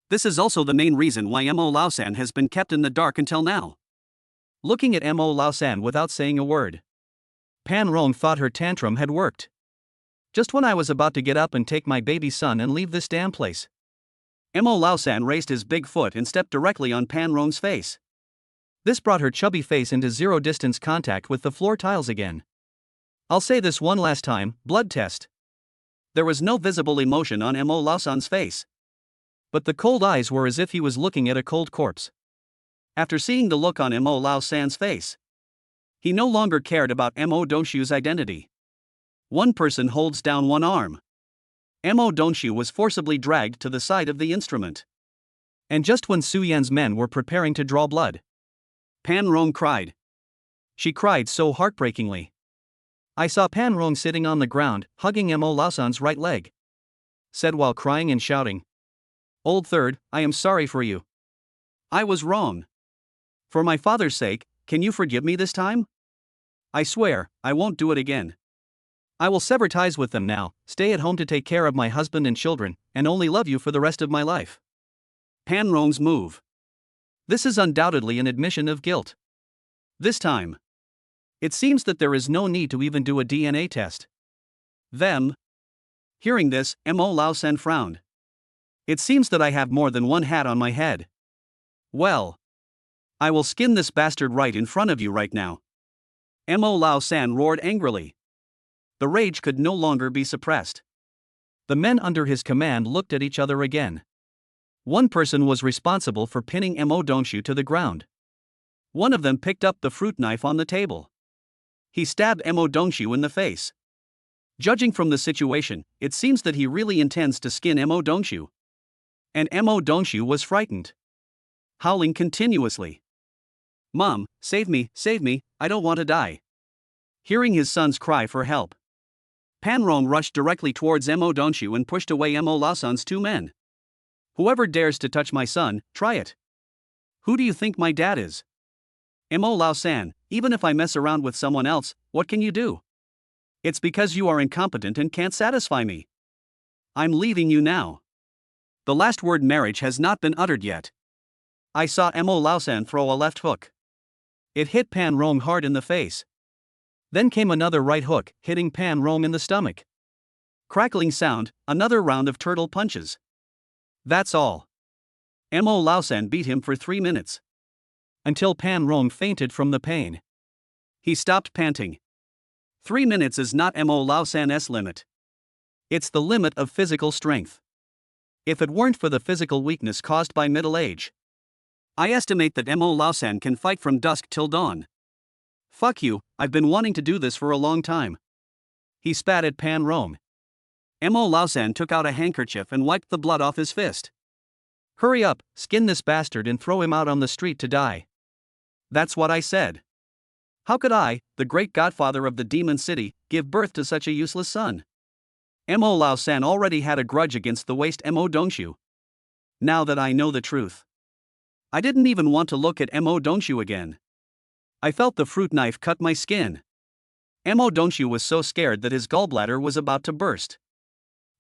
This is also the main reason why Mo Laosan has been kept in the dark until now. Looking at Mo Laosan without saying a word, Pan Rong thought her tantrum had worked. Just when I was about to get up and take my baby son and leave this damn place, Mo Laosan raised his big foot and stepped directly on Pan Rong's face. This brought her chubby face into zero-distance contact with the floor tiles again. I'll say this one last time, blood test. There was no visible emotion on Mo Laosan's face. But the cold eyes were as if he was looking at a cold corpse. After seeing the look on Mo Laosan's face, he no longer cared about Mo Dongshu's identity. One person holds down one arm. Mo Dongshu was forcibly dragged to the side of the instrument. And just when Su Yan's men were preparing to draw blood, Pan Rong cried. She cried so heartbreakingly. I saw Pan Rong sitting on the ground, hugging Mo Laosan's right leg. Said while crying and shouting, "Old third, I am sorry for you. I was wrong. For my father's sake, can you forgive me this time? I swear, I won't do it again. I will sever ties with them now, stay at home to take care of my husband and children, and only love you for the rest of my life." Pan Rong's move. This is undoubtedly an admission of guilt. This time, it seems that there is no need to even do a DNA test. Them. Hearing this, Mo Laosan frowned. It seems that I have more than one hat on my head. Well, I will skin this bastard right in front of you right now. Mo Laosan roared angrily. The rage could no longer be suppressed. The men under his command looked at each other again. One person was responsible for pinning Mo Dongshu to the ground. One of them picked up the fruit knife on the table. He stabbed Mo Dongshu in the face. Judging from the situation, it seems that he really intends to skin Mo Dongshu. And Mo Dongshu was frightened, howling continuously. "Mom, save me, I don't want to die." Hearing his son's cry for help, Pan Rong rushed directly towards Mo Dongshu and pushed away Mo Laosan's two men. "Whoever dares to touch my son, try it. Who do you think my dad is? Mo Laosan, even if I mess around with someone else, what can you do? It's because you are incompetent and can't satisfy me. I'm leaving you now." The last word marriage has not been uttered yet. I saw Mo Laosan throw a left hook. It hit Pan Rong hard in the face. Then came another right hook, hitting Pan Rong in the stomach. Crackling sound, another round of turtle punches. That's all. Mo Laosan beat him for 3 minutes. Until Pan Rong fainted from the pain. He stopped panting. 3 minutes is not Mo Laosan's limit. It's the limit of physical strength. If it weren't for the physical weakness caused by middle age, I estimate that Mo Laosan can fight from dusk till dawn. Fuck you, I've been wanting to do this for a long time. He spat at Pan Rong. Mo Laosan took out a handkerchief and wiped the blood off his fist. "Hurry up, skin this bastard and throw him out on the street to die." That's what I said. How could I, the great godfather of the demon city, give birth to such a useless son? Mo Laosan already had a grudge against the waste Mo Dongshu. Now that I know the truth, I didn't even want to look at Mo Dongshu again. I felt the fruit knife cut my skin. Mo Dongshu was so scared that his gallbladder was about to burst.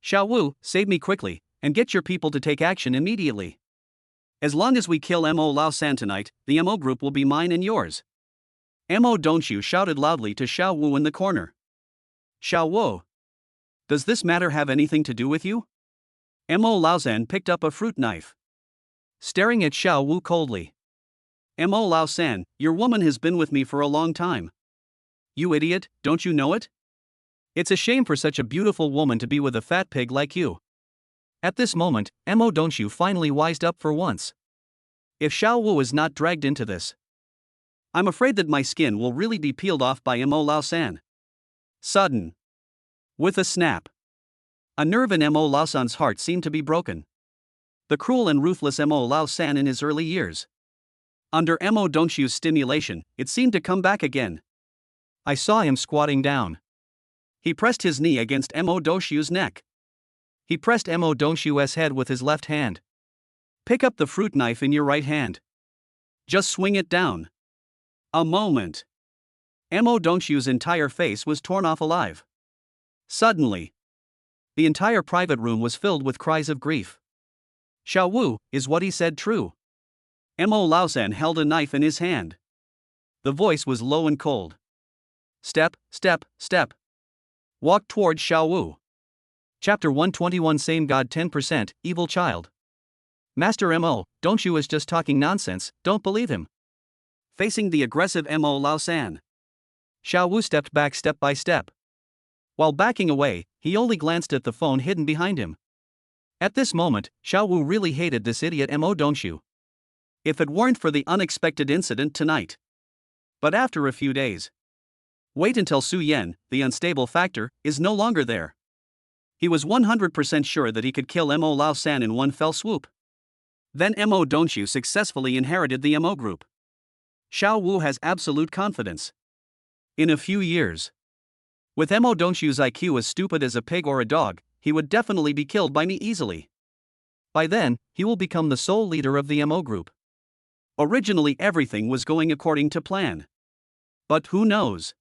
Xiao Wu, save me quickly, and get your people to take action immediately. As long as we kill Mo Lao San tonight, the Mo group will be mine and yours. Mo don't you shouted loudly to Xiao Wu in the corner. Xiao Wu. Does this matter have anything to do with you? Mo Lao San picked up a fruit knife. Staring at Xiao Wu coldly. Mo Lao San, your woman has been with me for a long time. You idiot, don't you know it? It's a shame for such a beautiful woman to be with a fat pig like you. At this moment, Mo don't you finally wised up for once. If Xiao Wu is not dragged into this, I'm afraid that my skin will really be peeled off by Mo Lao San. Sudden. With a snap. A nerve in Mo Lao San's heart seemed to be broken. The cruel and ruthless Mo Lao San in his early years. Under Mo don't you's stimulation, it seemed to come back again. I saw him squatting down. He pressed his knee against Mo don't you's neck. He pressed Mo don't you's head with his left hand. Pick up the fruit knife in your right hand. Just swing it down. A moment. Mo don't you's entire face was torn off alive. Suddenly. The entire private room was filled with cries of grief. Xiao Wu, is what he said true? Mo Lao San held a knife in his hand. The voice was low and cold. Step, step, step. Walk toward Xiao Wu. Chapter 121 Same God 10%, Evil Child. Master Mo, don't you is just talking nonsense, don't believe him. Facing the aggressive Mo Lao San. Xiao Wu stepped back step by step. While backing away, he only glanced at the phone hidden behind him. At this moment, Xiao Wu really hated this idiot Mo don't you. If it weren't for the unexpected incident tonight. But after a few days. Wait until Su Yan, the unstable factor, is no longer there. He was 100% sure that he could kill Mo Lao San in one fell swoop. Then Mo don't you successfully inherited the Mo group. Xiao Wu has absolute confidence. In a few years. With Mo don't you's IQ as stupid as a pig or a dog, he would definitely be killed by me easily. By then, he will become the sole leader of the Mo group. Originally everything was going according to plan. But who knows?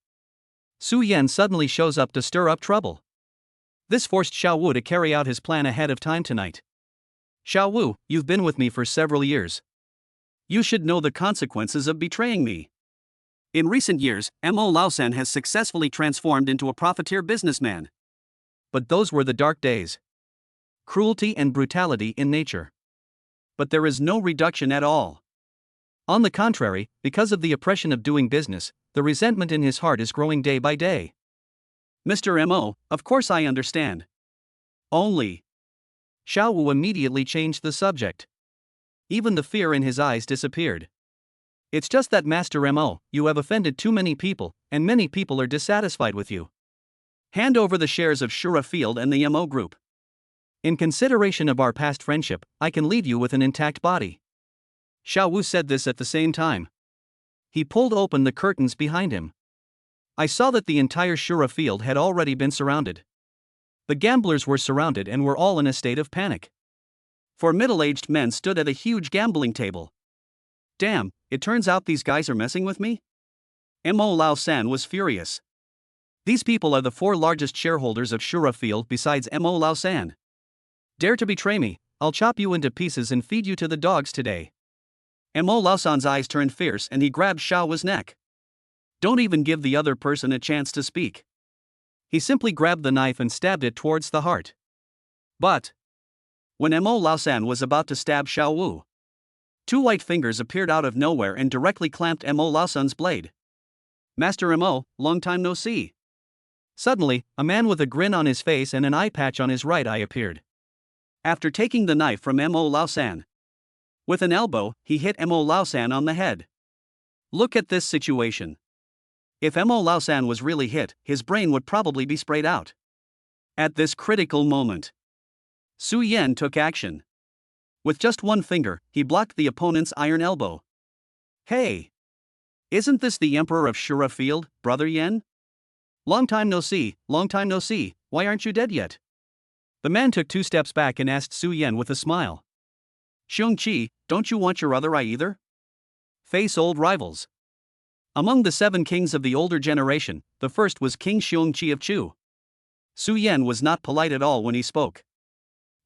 Su Yan suddenly shows up to stir up trouble. This forced Xiao Wu to carry out his plan ahead of time tonight. Xiao Wu, you've been with me for several years. You should know the consequences of betraying me. In recent years, Mo Lao San has successfully transformed into a profiteer businessman. But those were the dark days. Cruelty and brutality in nature. But there is no reduction at all. On the contrary, because of the oppression of doing business, the resentment in his heart is growing day by day. Mr. Mo, of course I understand. Only. Xiao Wu immediately changed the subject. Even the fear in his eyes disappeared. It's just that Master Mo, you have offended too many people, and many people are dissatisfied with you. Hand over the shares of Shura Field and the Mo group. In consideration of our past friendship, I can leave you with an intact body. Xiao Wu said this at the same time. He pulled open the curtains behind him. I saw that the entire Shura Field had already been surrounded. The gamblers were surrounded and were all in a state of panic. Four middle-aged men stood at a huge gambling table. Damn, it turns out these guys are messing with me? Mo Lao San was furious. These people are the four largest shareholders of Shura Field besides Mo Lao San. Dare to betray me, I'll chop you into pieces and feed you to the dogs today. Mo Lao San's eyes turned fierce and he grabbed Xiao Wu's neck. Don't even give the other person a chance to speak. He simply grabbed the knife and stabbed it towards the heart. But when Mo Lao San was about to stab Xiao Wu, two white fingers appeared out of nowhere and directly clamped Mo Lao San's blade. Master Mo, long time no see. Suddenly, a man with a grin on his face and an eye patch on his right eye appeared. After taking the knife from Mo Lao San, with an elbow, he hit Mo Lao San on the head. Look at this situation. If Mo Lao San was really hit, his brain would probably be sprayed out. At this critical moment, Su Yan took action. With just one finger, he blocked the opponent's iron elbow. Hey! Isn't this the Emperor of Shura Field, Brother Yan? Long time no see, why aren't you dead yet? The man took 2 steps back and asked Su Yan with a smile. Xiong-Chi, don't you want your other eye either? Face old rivals. Among the 7 kings of the older generation, the first was King Xiong-Chi of Chu. Su Yan was not polite at all when he spoke,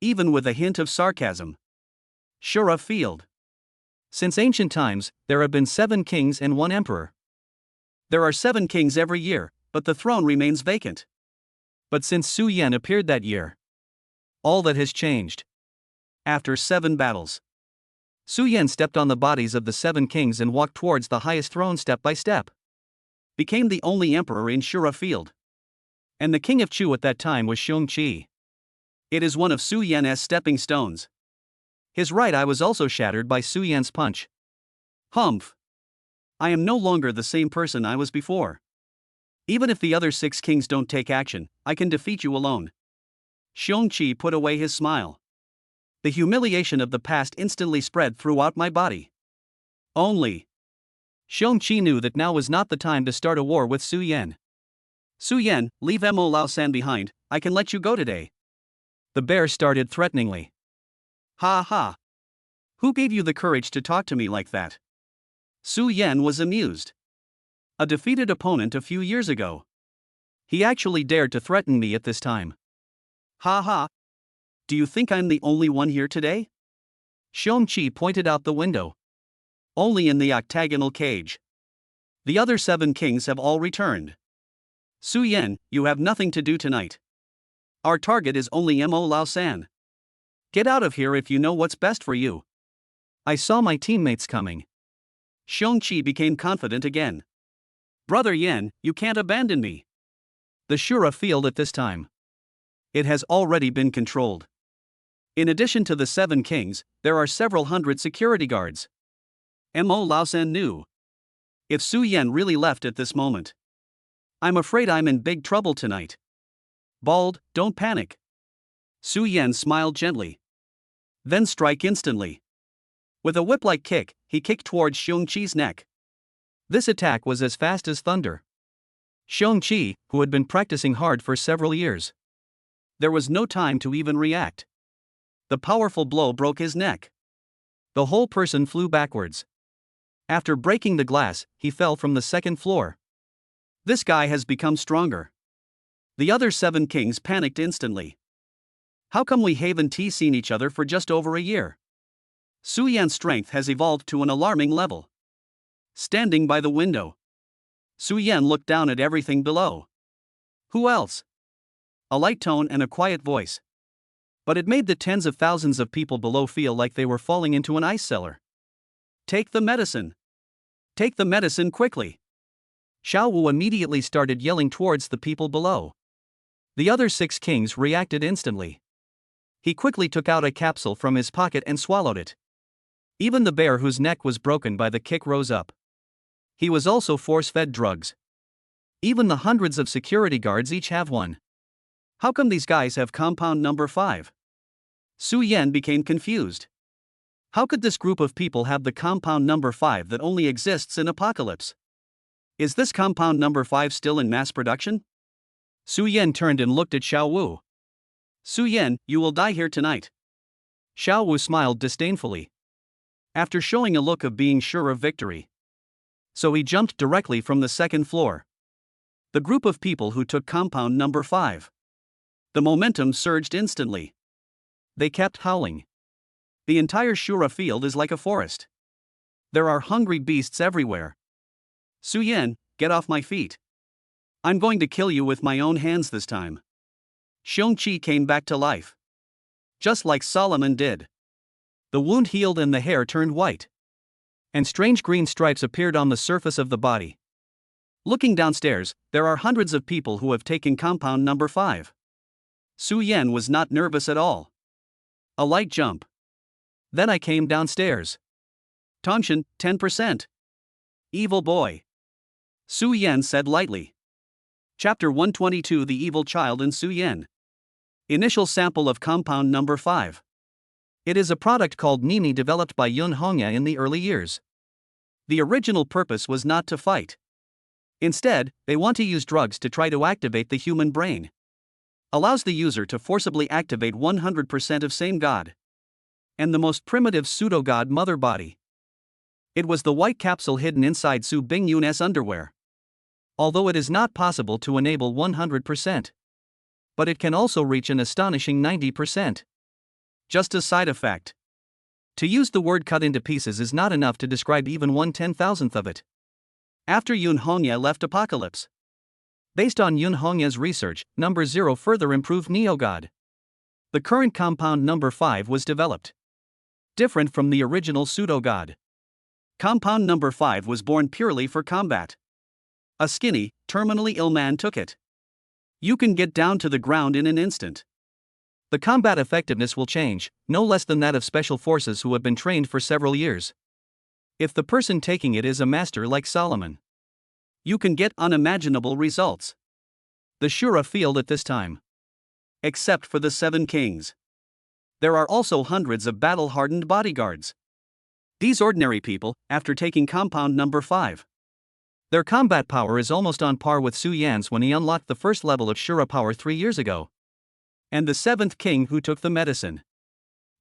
even with a hint of sarcasm. Shura Field. Since ancient times, there have been 7 kings and 1 emperor. There are 7 kings every year, but the throne remains vacant. But since Su Yan appeared that year, all that has changed. After 7 battles, Su Yan stepped on the bodies of the 7 kings and walked towards the highest throne step by step. Became the only emperor in Shura Field. And the king of Chu at that time was Xiong Qi. It is one of Su Yan's stepping stones. His right eye was also shattered by Su Yan's punch. Humph. I am no longer the same person I was before. Even if the other 6 kings don't take action, I can defeat you alone. Xiong Qi put away his smile. The humiliation of the past instantly spread throughout my body. Only. Xiong Qi knew that now was not the time to start a war with Su Yan. Su Yan, leave Mo Lao San behind, I can let you go today. The bear started threateningly. Ha ha. Who gave you the courage to talk to me like that? Su Yan was amused. A defeated opponent a few years ago. He actually dared to threaten me at this time. Ha ha. Do you think I'm the only one here today? Xiong Qi pointed out the window. Only in the octagonal cage. The other 7 kings have all returned. Su Yan, you have nothing to do tonight. Our target is only Mo Lao San. Get out of here if you know what's best for you. I saw my teammates coming. Xiong Qi became confident again. Brother Yan, you can't abandon me. The Shura Field at this time. It has already been controlled. In addition to the 7 kings, there are several hundred security guards. Mo Lao San knew. If Su Yan really left at this moment, I'm afraid I'm in big trouble tonight. Bald, don't panic. Su Yan smiled gently. Then strike instantly. With a whip-like kick, he kicked towards Xiong Qi's neck. This attack was as fast as thunder. Xiong Qi, who had been practicing hard for several years. There was no time to even react. The powerful blow broke his neck. The whole person flew backwards. After breaking the glass, he fell from the 2nd floor. This guy has become stronger. The other 7 kings panicked instantly. How come we haven't seen each other for just over a year? Su Yan's strength has evolved to an alarming level. Standing by the window, Su Yan looked down at everything below. Who else? A light tone and a quiet voice. But it made the tens of thousands of people below feel like they were falling into an ice cellar. Take the medicine. Take the medicine quickly. Xiao Wu immediately started yelling towards the people below. The other 6 kings reacted instantly. He quickly took out a capsule from his pocket and swallowed it. Even the bear whose neck was broken by the kick rose up. He was also force-fed drugs. Even the hundreds of security guards each have one. How come these guys have compound number 5? Su Yan became confused. How could this group of people have the compound number 5 that only exists in Apocalypse? Is this compound number 5 still in mass production? Su Yan turned and looked at Xiao Wu. Su Yan, you will die here tonight. Xiao Wu smiled disdainfully, after showing a look of being sure of victory. So he jumped directly from the 2nd floor. The group of people who took compound number 5. The momentum surged instantly. They kept howling. The entire Shura Field is like a forest. There are hungry beasts everywhere. Su Yan, get off my feet. I'm going to kill you with my own hands this time. Xiong Qi came back to life. Just like Solomon did. The wound healed and the hair turned white. And strange green stripes appeared on the surface of the body. Looking downstairs, there are hundreds of people who have taken compound number 5. Su Yan was not nervous at all. A light jump. Then I came downstairs. Tongshan, 10%. Evil boy. Su Yan said lightly. Chapter 122 The Evil Child in Su Yan. Initial sample of compound number 5. It is a product called Nini developed by Yun Hongya in the early years. The original purpose was not to fight. Instead, they want to use drugs to try to activate the human brain. Allows the user to forcibly activate 100% of same God. And the most primitive pseudo-god mother body. It was the white capsule hidden inside Su Bingyun's underwear. Although it is not possible to enable 100%. but it can also reach an astonishing 90%. Just a side effect. To use the word cut into pieces is not enough to describe even 1/10,000th of it. After Yoon Hongye left Apocalypse. Based on Yoon Hongye's research, number 0 further improved Neo-God. The current compound number 5 was developed. Different from the original pseudo-God. Compound number 5 was born purely for combat. A skinny, terminally ill man took it. You can get down to the ground in an instant. The combat effectiveness will change, no less than that of special forces who have been trained for several years. If the person taking it is a master like Solomon, you can get unimaginable results. The Shura field at this time. Except for the 7 kings. There are also hundreds of battle-hardened bodyguards. These ordinary people, after taking compound number 5. Their combat power is almost on par with Su Yan's when he unlocked the first level of Shura power 3 years ago. And the 7th king who took the medicine.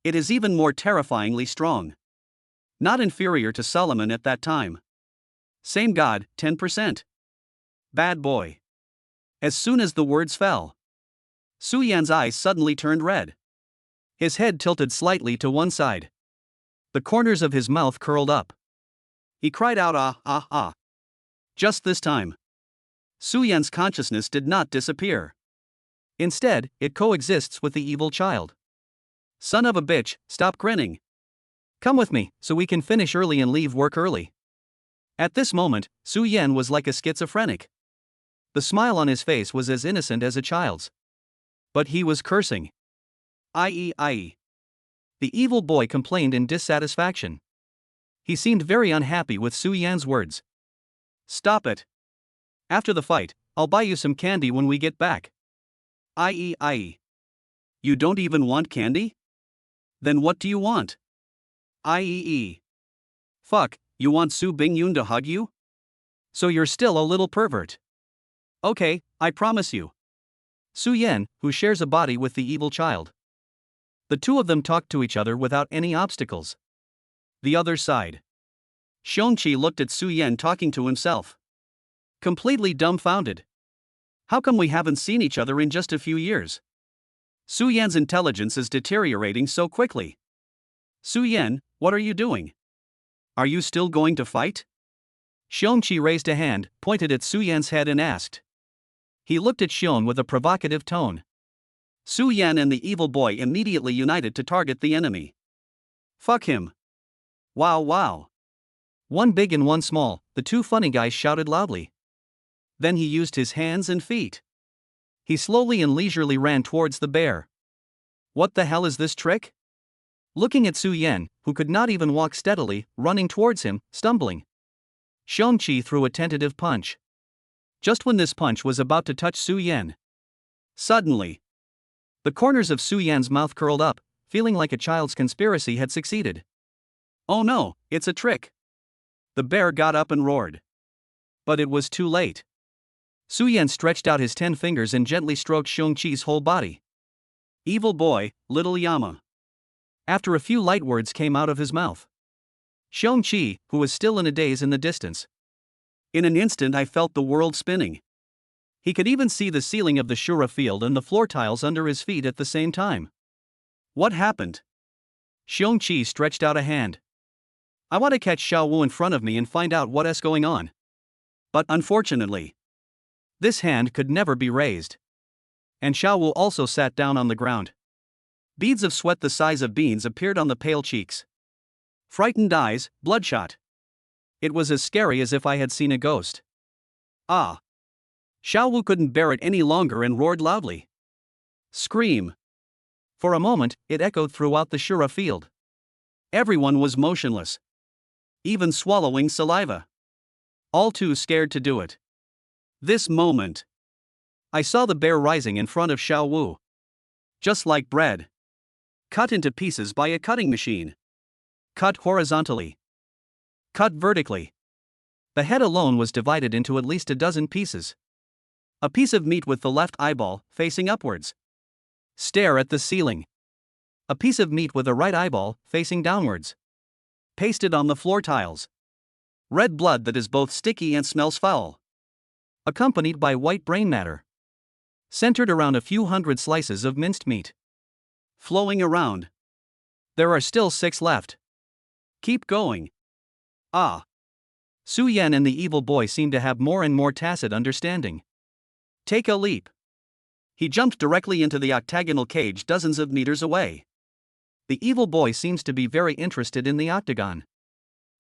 It is even more terrifyingly strong. Not inferior to Solomon at that time. Same god, 10%. Bad boy. As soon as the words fell, Su Yan's eyes suddenly turned red. His head tilted slightly to one side. The corners of his mouth curled up. He cried out, ah, ah, ah. Just this time, Su Yan's consciousness did not disappear. Instead, it coexists with the evil child. Son of a bitch, stop grinning. Come with me, so we can finish early and leave work early. At this moment, Su Yan was like a schizophrenic. The smile on his face was as innocent as a child's. But he was cursing. The evil boy complained in dissatisfaction. He seemed very unhappy with Su Yan's words. Stop it. After the fight, I'll buy you some candy when we get back. You don't even want candy? Then what do you want? Fuck, you want Su Bingyun to hug you? So you're still a little pervert. Okay, I promise you. Su Yan, who shares a body with the evil child. The two of them talked to each other without any obstacles. The other side. Xiongqi looked at Su Yan talking to himself. Completely dumbfounded. How come we haven't seen each other in just a few years? Su Yan's intelligence is deteriorating so quickly. Su Yan, what are you doing? Are you still going to fight? Xiongqi raised a hand, pointed at Su Yan's head and asked. He looked at Xiong with a provocative tone. Su Yan and the evil boy immediately united to target the enemy. Fuck him. Wow. One big and one small, the two funny guys shouted loudly. Then he used his hands and feet. He slowly and leisurely ran towards the bear. What the hell is this trick? Looking at Su Yan, who could not even walk steadily, running towards him, stumbling. Xiongqi threw a tentative punch. Just when this punch was about to touch Su Yan, suddenly, the corners of Su Yan's mouth curled up, feeling like a child's conspiracy had succeeded. Oh no, it's a trick. The bear got up and roared. But it was too late. Su Yan stretched out his 10 fingers and gently stroked Xiongqi's whole body. Evil boy, little Yama. After a few light words came out of his mouth. Xiongqi, who was still in a daze in the distance. In an instant I felt the world spinning. He could even see the ceiling of the Shura field and the floor tiles under his feet at the same time. What happened? Xiongqi stretched out a hand. I want to catch Xiao Wu in front of me and find out what's going on. But unfortunately, this hand could never be raised. And Xiao Wu also sat down on the ground. Beads of sweat the size of beans appeared on the pale cheeks. Frightened eyes, bloodshot. It was as scary as if I had seen a ghost. Ah. Xiao Wu couldn't bear it any longer and roared loudly. Scream. For a moment, it echoed throughout the Shura field. Everyone was motionless. Even swallowing saliva. All too scared to do it. This moment, I saw the bear rising in front of Xiao Wu. Just like bread. Cut into pieces by a cutting machine. Cut horizontally. Cut vertically. The head alone was divided into at least a dozen pieces. A piece of meat with the left eyeball facing upwards. Stare at the ceiling. A piece of meat with a right eyeball facing downwards. Pasted on the floor tiles. Red blood that is both sticky and smells foul. Accompanied by white brain matter. centered around a few hundred slices of minced meat. Flowing around. There are still 6 left. Keep going. Ah. Su Yan and the evil boy seem to have more and more tacit understanding. Take a leap. He jumped directly into the octagonal cage dozens of meters away. The evil boy seems to be very interested in the octagon.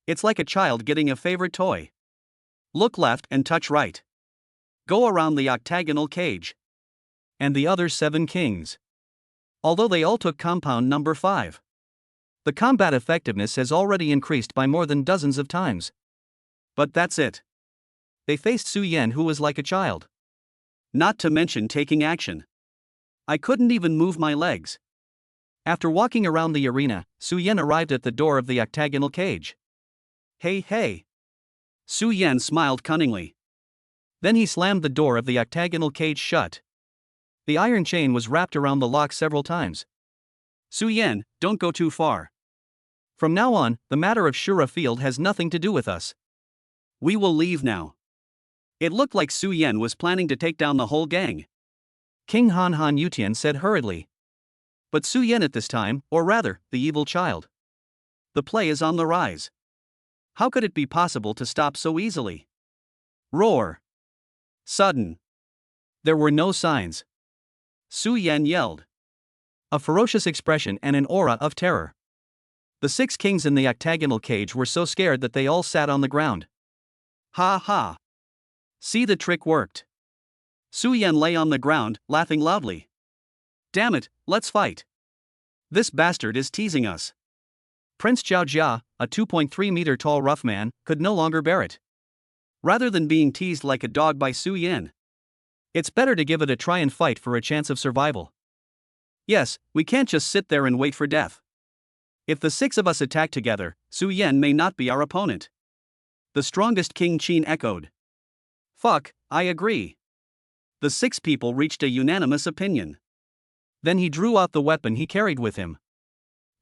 It's like a child getting a favorite toy. Look left and touch right. Go around the octagonal cage. And the other 7 kings. Although they all took compound number 5. The combat effectiveness has already increased by more than dozens of times. But that's it. They faced Su Yan, who was like a child. Not to mention taking action. I couldn't even move my legs. After walking around the arena, Su Yan arrived at the door of the octagonal cage. Hey, hey. Su Yan smiled cunningly. Then he slammed the door of the octagonal cage shut. The iron chain was wrapped around the lock several times. Su Yan, don't go too far. From now on, the matter of Shura Field has nothing to do with us. We will leave now. It looked like Su Yan was planning to take down the whole gang. King Han Han Yutian said hurriedly. But Su Yan at this time, or rather, the evil child. The play is on the rise. How could it be possible to stop so easily? Roar. Sudden. There were no signs. Su Yan yelled. A ferocious expression and an aura of terror. The 6 kings in the octagonal cage were so scared that they all sat on the ground. Ha ha. See, the trick worked. Su Yan lay on the ground, laughing loudly. Damn it, let's fight. This bastard is teasing us. Prince Zhao Jia, a 2.3-meter tall rough man, could no longer bear it. Rather than being teased like a dog by Su Yan, it's better to give it a try and fight for a chance of survival. Yes, we can't just sit there and wait for death. If the 6 of us attack together, Su Yan may not be our opponent. The strongest King Qin echoed. Fuck, I agree. The 6 people reached a unanimous opinion. Then he drew out the weapon he carried with him.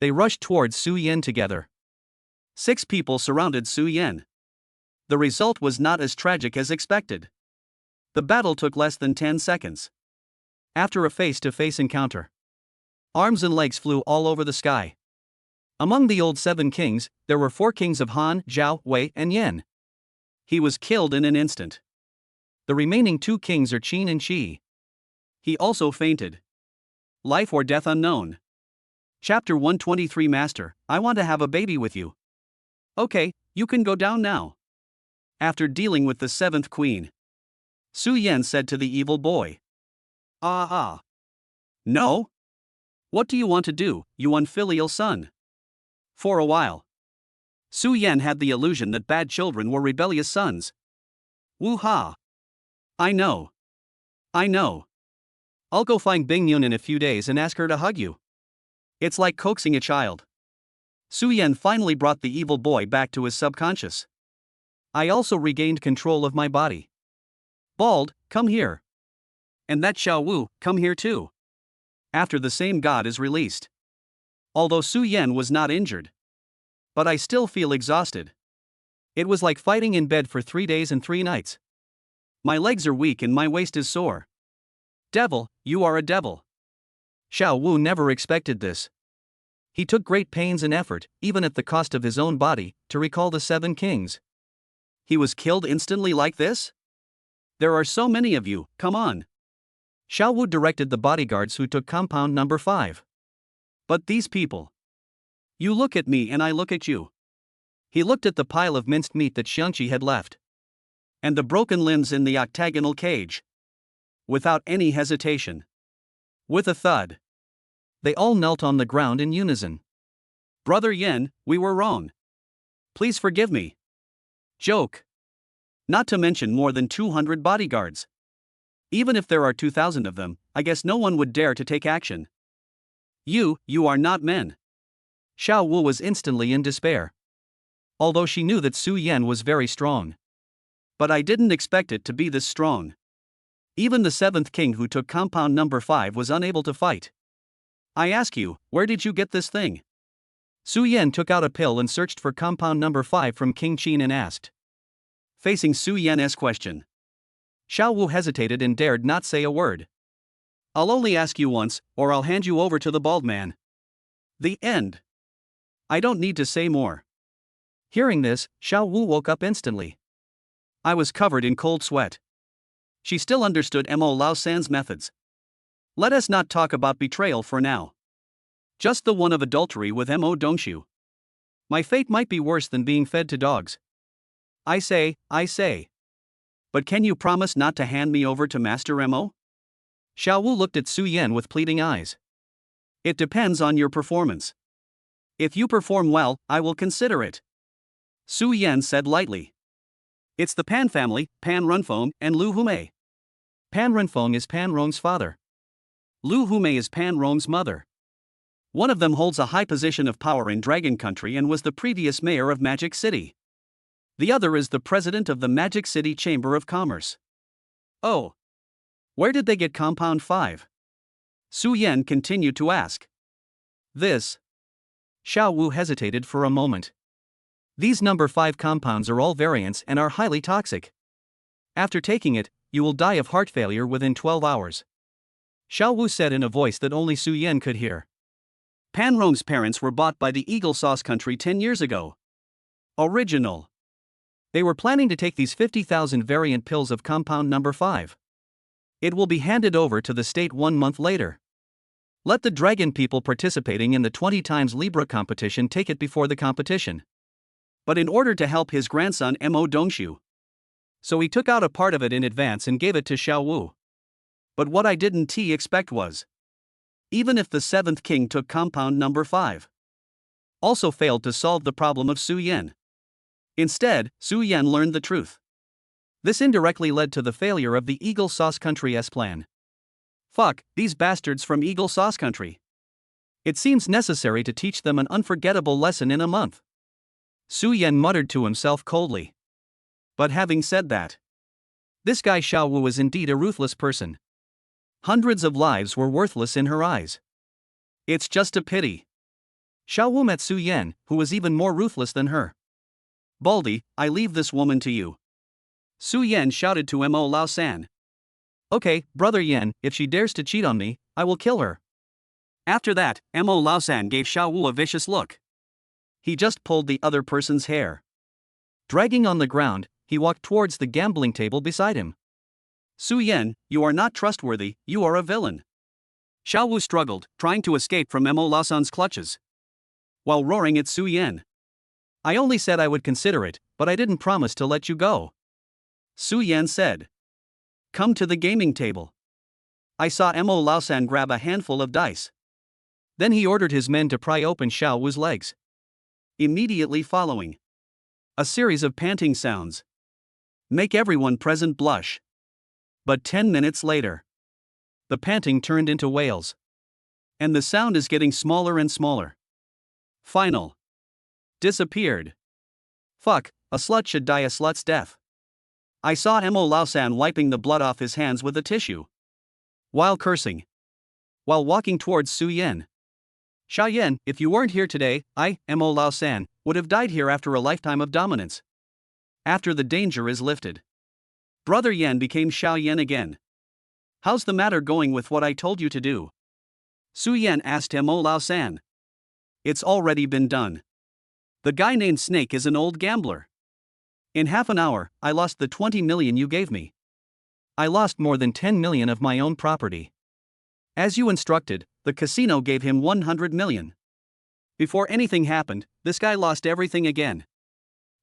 They rushed towards Su Yan together. 6 people surrounded Su Yan. The result was not as tragic as expected. The battle took less than 10 seconds. After a face-to-face encounter, arms and legs flew all over the sky. Among the old 7 kings, there were 4 kings of Han, Zhao, Wei, and Yan. He was killed in an instant. The remaining 2 kings are Qin and Qi. He also fainted. Life or death unknown. Chapter 123. Master, I want to have a baby with you. Okay, you can go down now. After dealing with the 7th queen, Su Yan said to the evil boy. No? What do you want to do, you unfilial son? For a while, Su Yan had the illusion that bad children were rebellious sons. Woo-ha. I know. I'll go find Bing Yun in a few days and ask her to hug you. It's like coaxing a child. Su Yan finally brought the evil boy back to his subconscious. I also regained control of my body. Bald, come here. And that Xiao Wu, come here too. After the same god is released. Although Su Yan was not injured. But I still feel exhausted. It was like fighting in bed for 3 days and 3 nights. My legs are weak and my waist is sore. Devil, you are a devil. Xiao Wu never expected this. He took great pains and effort, even at the cost of his own body, to recall the 7 kings. He was killed instantly like this? There are so many of you, come on. Xiao Wu directed the bodyguards who took compound number 5. But these people. You look at me and I look at you. He looked at the pile of minced meat that Xiangqi had left. And the broken limbs in the octagonal cage. Without any hesitation. With a thud. They all knelt on the ground in unison. Brother Yan, we were wrong. Please forgive me. Joke. Not to mention more than 200 bodyguards. Even if there are 2,000 of them, I guess no one would dare to take action. You are not men. Xiao Wu was instantly in despair. Although she knew that Su Yan was very strong. But I didn't expect it to be this strong. Even the 7th king who took compound number 5 was unable to fight. I ask you, where did you get this thing? Su Yan took out a pill and searched for compound number 5 from King Qin and asked. Facing Su Yan's question, Xiao Wu hesitated and dared not say a word. I'll only ask you once, or I'll hand you over to the bald man. The end. I don't need to say more. Hearing this, Xiao Wu woke up instantly. I was covered in cold sweat. She still understood Mo Lao San's methods. Let us not talk about betrayal for now. Just the one of adultery with Mo Dongshu. My fate might be worse than being fed to dogs. I say. But can you promise not to hand me over to Master Mo? Xiao Wu looked at Su Yan with pleading eyes. It depends on your performance. If you perform well, I will consider it. Su Yan said lightly. It's the Pan family, Pan Runfeng and Lu Humei. Pan Runfeng is Pan Rong's father. Lu Humei is Pan Rong's mother. One of them holds a high position of power in Dragon Country and was the previous mayor of Magic City. The other is the president of the Magic City Chamber of Commerce. Oh. Where did they get Compound 5? Su Yan continued to ask. This. Xiao Wu hesitated for a moment. These number 5 compounds are all variants and are highly toxic. After taking it, you will die of heart failure within 12 hours. Xiao Wu said in a voice that only Su Yan could hear. Pan Rong's parents were bought by the Eagle Sauce Country 10 years ago. Original. They were planning to take these 50,000 variant pills of compound number 5. It will be handed over to the state 1 month later. Let the dragon people participating in the 20 times Libra competition take it before the competition. But in order to help his grandson Mo Dongshu. So he took out a part of it in advance and gave it to Xiao Wu. But what I didn't expect was. Even if the 7th king took compound number 5. Also failed to solve the problem of Su Yan. Instead, Su Yan learned the truth. This indirectly led to the failure of the Eagle Sauce Country's plan. Fuck, these bastards from Eagle Sauce Country. It seems necessary to teach them an unforgettable lesson in a month. Su Yan muttered to himself coldly. But having said that, this guy Xiao Wu is indeed a ruthless person. Hundreds of lives were worthless in her eyes. It's just a pity. Xiao Wu met Su Yan, who was even more ruthless than her. Baldy, I leave this woman to you. Su Yan shouted to Mo Lao San. Okay, Brother Yan, if she dares to cheat on me, I will kill her. After that, Mo Lao San gave Xiao Wu a vicious look. He just pulled the other person's hair. Dragging on the ground, he walked towards the gambling table beside him. Su Yan, you are not trustworthy, you are a villain. Xiao Wu struggled, trying to escape from Mo Lao San's clutches. While roaring at Su Yan. I only said I would consider it, but I didn't promise to let you go. Su Yan said. Come to the gaming table. I saw Mo Lao San grab a handful of dice. Then he ordered his men to pry open Xiao Wu's legs. Immediately following. A series of panting sounds. Make everyone present blush. But 10 minutes later. The panting turned into wails. And the sound is getting smaller and smaller. Final. Disappeared. Fuck, a slut should die a slut's death. I saw Mo Lao San wiping the blood off his hands with a tissue. While cursing. While walking towards Su Yan. Xia Yan, if you weren't here today, Mo Lao San, would have died here after a lifetime of dominance. After the danger is lifted. Brother Yan became Xiao Yan again. How's the matter going with what I told you to do? Su Yan asked Mo Lao San. It's already been done. The guy named Snake is an old gambler. In half an hour, I lost the 20 million you gave me. I lost more than 10 million of my own property. As you instructed, the casino gave him 100 million. Before anything happened, this guy lost everything again.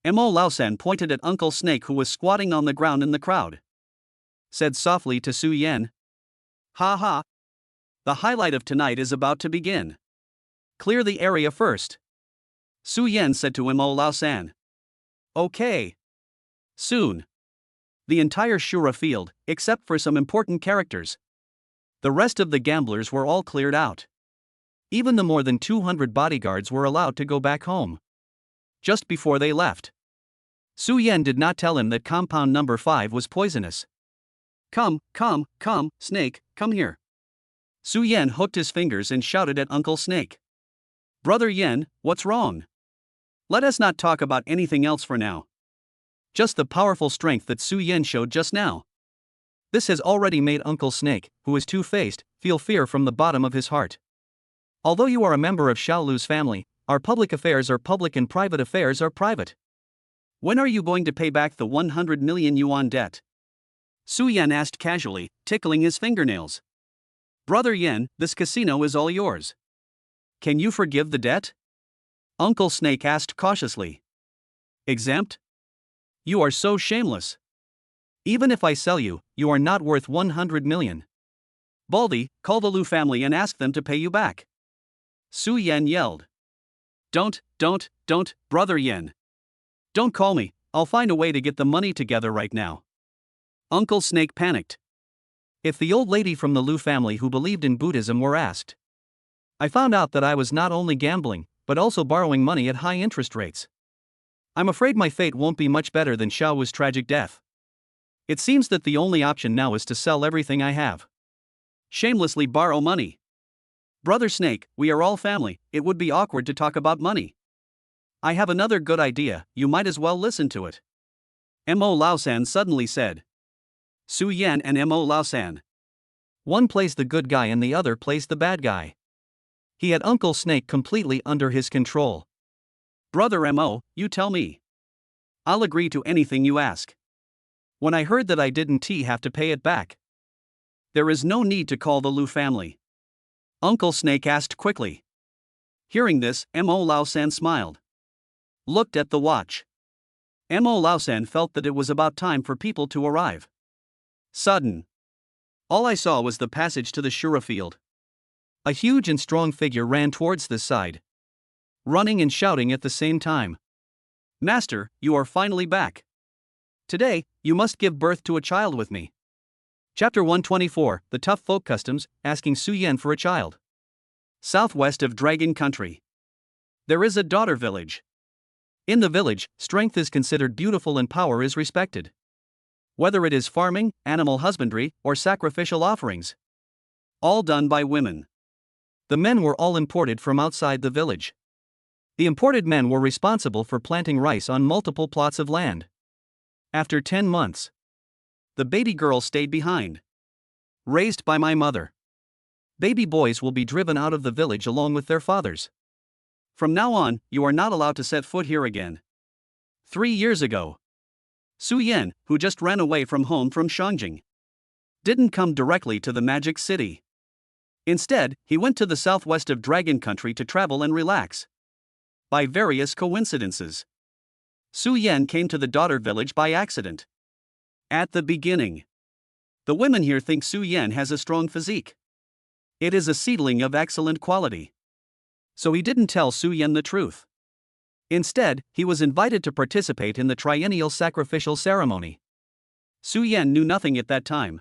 Mo Lao San pointed at Uncle Snake who was squatting on the ground in the crowd. Said softly to Su Yan. Ha ha. The highlight of tonight is about to begin. Clear the area first. Su Yan said to Mo Lao San. Okay. Soon. The entire Shura field, except for some important characters. The rest of the gamblers were all cleared out. Even the more than 200 bodyguards were allowed to go back home. Just before they left. Su Yan did not tell him that compound number 5 was poisonous. Come, Snake, come here. Su Yan hooked his fingers and shouted at Uncle Snake. Brother Yan, what's wrong? Let us not talk about anything else for now. Just the powerful strength that Su Yan showed just now. This has already made Uncle Snake, who is two-faced, feel feel fear from the bottom of his heart. Although you are a member of Xiaolu's family, our public affairs are public and private affairs are private. When are you going to pay back the 100 million yuan debt? Su Yan asked casually, tickling his fingernails. Brother Yan, this casino is all yours. Can you forgive the debt? Uncle Snake asked cautiously. Exempt? You are so shameless. Even if I sell you, you are not worth 100 million. Baldy, call the Lu family and ask them to pay you back. Su Yan yelled. Don't, Brother Yan. Don't call me, I'll find a way to get the money together right now. Uncle Snake panicked. If the old lady from the Lu family who believed in Buddhism were asked, I found out that I was not only gambling, but also borrowing money at high interest rates. I'm afraid my fate won't be much better than Xiaowu's tragic death. It seems that the only option now is to sell everything I have. Shamelessly borrow money. Brother Snake, we are all family, it would be awkward to talk about money. I have another good idea, you might as well listen to it. Mo Laosan suddenly said. Su Yan and Mo Laosan. One plays the good guy and the other plays the bad guy. He had Uncle Snake completely under his control. Brother Mo, you tell me. I'll agree to anything you ask. When I heard that I didn't have to pay it back. There is no need to call the Lu family. Uncle Snake asked quickly. Hearing this, Mo Laosan smiled. Looked at the watch. Mo Laosan felt that it was about time for people to arrive. Sudden. All I saw was the passage to the Shura field. A huge and strong figure ran towards this side, running and shouting at the same time. Master, you are finally back. Today, you must give birth to a child with me. Chapter 124, The Tough Folk Customs, asking Su Yan for a child. Southwest of Dragon Country. There is a daughter village. In the village, strength is considered beautiful and power is respected. Whether it is farming, animal husbandry, or sacrificial offerings. All done by women. The men were all imported from outside the village. The imported men were responsible for planting rice on multiple plots of land. After 10 months, the baby girl stayed behind. Raised by my mother. Baby boys will be driven out of the village along with their fathers. From now on, you are not allowed to set foot here again. 3 years ago, Su Yan, who just ran away from home from Shangjing, didn't come directly to the Magic City. Instead, he went to the southwest of Dragon Country to travel and relax. By various coincidences, Su Yan came to the daughter village by accident. At the beginning, the women here think Su Yan has a strong physique. It is a seedling of excellent quality. So he didn't tell Su Yan the truth. Instead, he was invited to participate in the triennial sacrificial ceremony. Su Yan knew nothing at that time.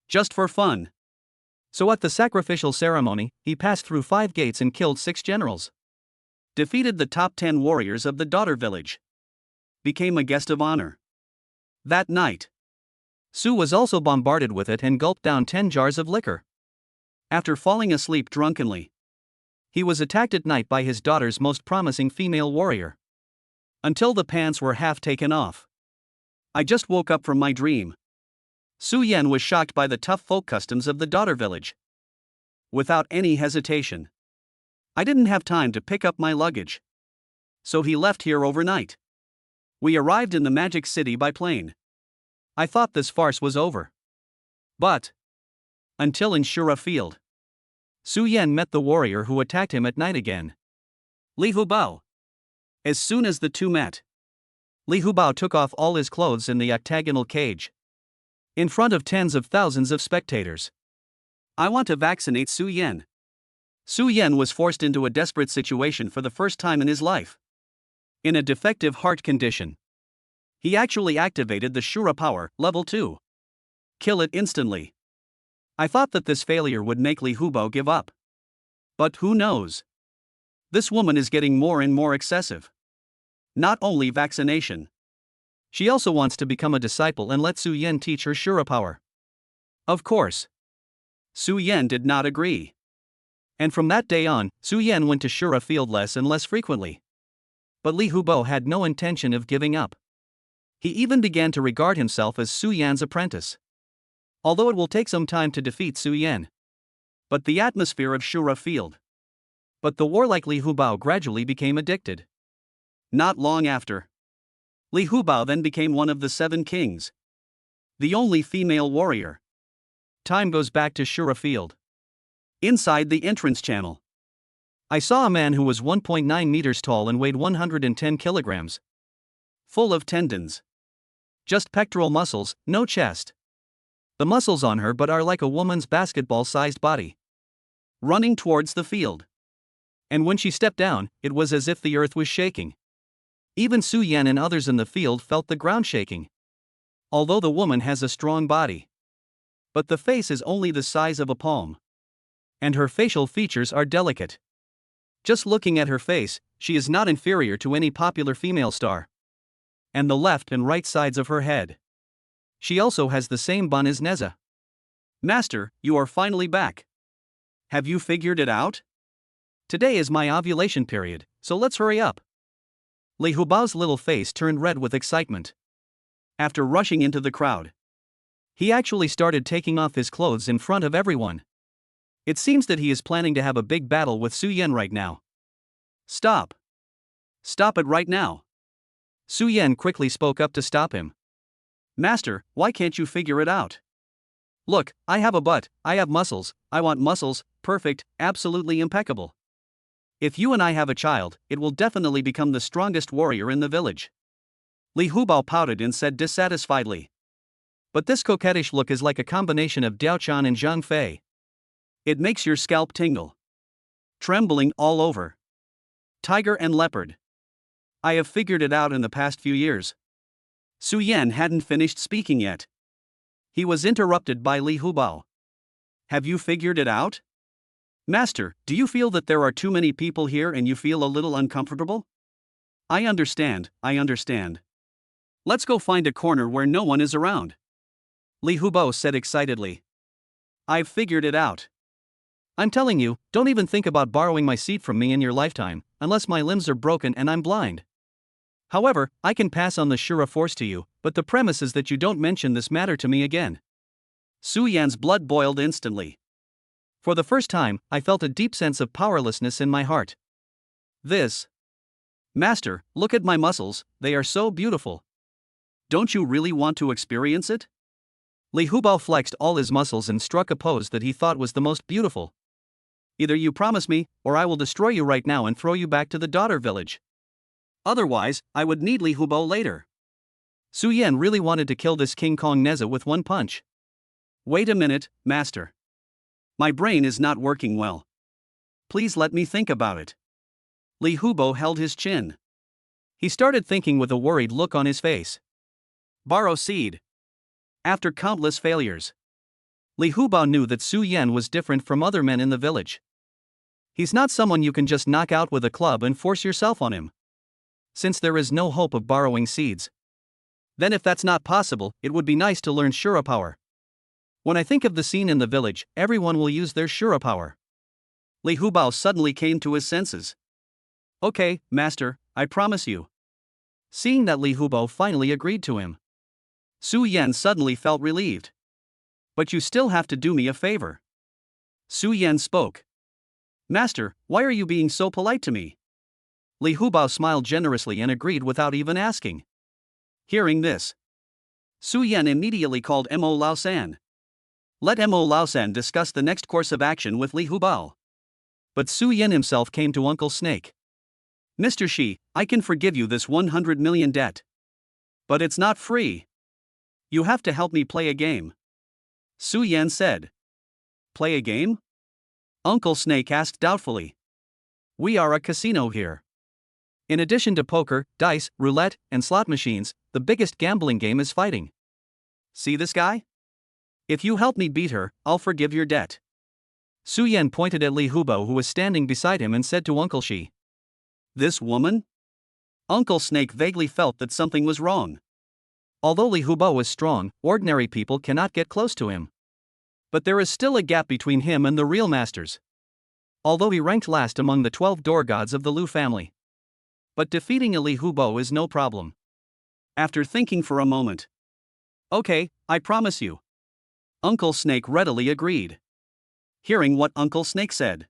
Just for fun. So at the sacrificial ceremony, he passed through 5 gates and killed 6 generals. Defeated the top 10 warriors of the daughter village. Became a guest of honor. That night, Su was also bombarded with it and gulped down 10 jars of liquor. After falling asleep drunkenly, he was attacked at night by his daughter's most promising female warrior. Until the pants were half taken off. I just woke up from my dream. Su Yan was shocked by the tough folk customs of the daughter village. Without any hesitation, I didn't have time to pick up my luggage. So he left here overnight. We arrived in the Magic City by plane. I thought this farce was over. But, until in Shura Field, Su Yan met the warrior who attacked him at night again. Li Hubao. As soon as the two met, Li Hubao took off all his clothes in the octagonal cage, in front of tens of thousands of spectators. I want to vaccinate Su Yan. Su Yan was forced into a desperate situation for the first time in his life. In a defective heart condition. He actually activated the Shura power, level 2. Kill it instantly. I thought that this failure would make Li Hubao give up. But who knows? This woman is getting more and more excessive. Not only vaccination. She also wants to become a disciple and let Su Yan teach her Shura power. Of course. Su Yan did not agree. And from that day on, Su Yan went to Shura Field less and less frequently. But Li Hubao had no intention of giving up. He even began to regard himself as Su Yan's apprentice. Although it will take some time to defeat Su Yan, but the atmosphere of Shura Field. But the warlike Li Hubao gradually became addicted. Not long after, Li Hubao then became one of the 7 kings. The only female warrior. Time goes back to Shura Field. Inside the entrance channel, I saw a man who was 1.9 meters tall and weighed 110 kilograms. full of tendons. Just pectoral muscles, no chest. The muscles on her but are like a woman's basketball-sized body. Running towards the field. And when she stepped down, it was as if the earth was shaking. Even Su Yan and others in the field felt the ground shaking. Although the woman has a strong body. But the face is only the size of a palm. And her facial features are delicate. Just looking at her face, she is not inferior to any popular female star. And the left and right sides of her head. She also has the same bun as Neza. Master, you are finally back. Have you figured it out? Today is my ovulation period, so let's hurry up. Li Hubao's little face turned red with excitement. After rushing into the crowd, he actually started taking off his clothes in front of everyone. It seems that he is planning to have a big battle with Su Yan right now. Stop. Stop it right now. Su Yan quickly spoke up to stop him. Master, why can't you figure it out? Look, I have a butt, I have muscles, I want muscles, perfect, absolutely impeccable. If you and I have a child, it will definitely become the strongest warrior in the village. Li Hubao pouted and said dissatisfiedly. But this coquettish look is like a combination of Diaochan and Zhang Fei. It makes your scalp tingle. Trembling all over. Tiger and leopard. I have figured it out in the past few years. Su Yan hadn't finished speaking yet. He was interrupted by Li Hubao. Have you figured it out? Master, do you feel that there are too many people here and you feel a little uncomfortable? I understand. Let's go find a corner where no one is around. Li Hubao said excitedly. I've figured it out. I'm telling you, don't even think about borrowing my seat from me in your lifetime, unless my limbs are broken and I'm blind. However, I can pass on the Shura force to you, but the premise is that you don't mention this matter to me again. Su Yan's blood boiled instantly. For the first time, I felt a deep sense of powerlessness in my heart. Master, look at my muscles, they are so beautiful. Don't you really want to experience it? Li Hubao flexed all his muscles and struck a pose that he thought was the most beautiful. Either you promise me, or I will destroy you right now and throw you back to the daughter village. Otherwise, I would need Li Hubao later. Su Yan really wanted to kill this King Kong Neza with one punch. Wait a minute, Master. My brain is not working well. Please let me think about it. Li Hubao held his chin. He started thinking with a worried look on his face. Borrow seed. After countless failures, Li Hubao knew that Su Yan was different from other men in the village. He's not someone you can just knock out with a club and force yourself on him. Since there is no hope of borrowing seeds, then if that's not possible, it would be nice to learn Shura power. When I think of the scene in the village, everyone will use their Shura power. Li Hubao suddenly came to his senses. Okay, Master, I promise you. Seeing that Li Hubao finally agreed to him, Su Yan suddenly felt relieved. But you still have to do me a favor. Su Yan spoke. Master, why are you being so polite to me? Li Hubao smiled generously and agreed without even asking. Hearing this, Su Yan immediately called Mo Laosan. Let Mo Laosan discuss the next course of action with Li Hubao. But Su Yan himself came to Uncle Snake. Mr. Shi, I can forgive you this 100 million debt. But it's not free. You have to help me play a game. Su Yan said. Play a game? Uncle Snake asked doubtfully. We are a casino here. In addition to poker, dice, roulette, and slot machines, the biggest gambling game is fighting. See this guy? If you help me beat her, I'll forgive your debt. Su Yan pointed at Li Hubao, who was standing beside him, and said to Uncle Shi. This woman? Uncle Snake vaguely felt that something was wrong. Although Li Hubao was strong, ordinary people cannot get close to him. But there is still a gap between him and the real masters. Although he ranked last among the 12 door gods of the Lu family. But defeating a Li Hubao is no problem. After thinking for a moment. Okay, I promise you. Uncle Snake readily agreed. hearing what Uncle Snake said.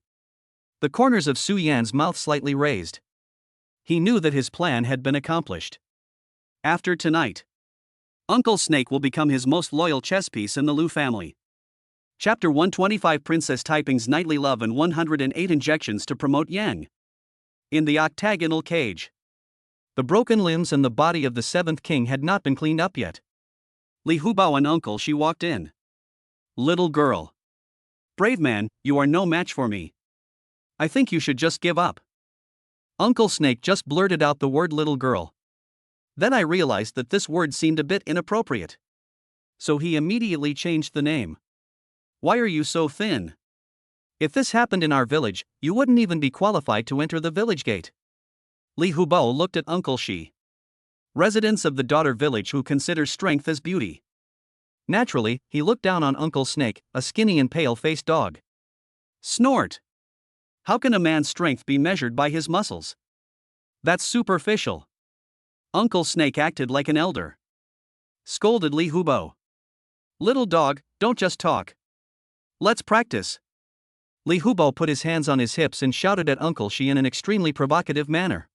The corners of Su Yan's mouth slightly raised. He knew that his plan had been accomplished. After tonight, Uncle Snake will become his most loyal chess piece in the Liu family. Chapter 125 Princess Taiping's Nightly Love and 108 Injections to Promote Yang. In the octagonal cage. The broken limbs and the body of the seventh king had not been cleaned up yet. Li Hubao and Uncle Shi walked in. Little girl. Brave man, you are no match for me. I think you should just give up. Uncle Snake just blurted out the word little girl. Then I realized that this word seemed a bit inappropriate. So he immediately changed the name. Why are you so thin? If this happened in our village, you wouldn't even be qualified to enter the village gate. Li Hubao looked at Uncle Shi. Residents of the daughter village who consider strength as beauty. Naturally, he looked down on Uncle Snake, a skinny and pale-faced dog. Snort. How can a man's strength be measured by his muscles? That's superficial. Uncle Snake acted like an elder. Scolded Li Hubao. Little dog, don't just talk. Let's practice. Li Hubao put his hands on his hips and shouted at Uncle Shi in an extremely provocative manner.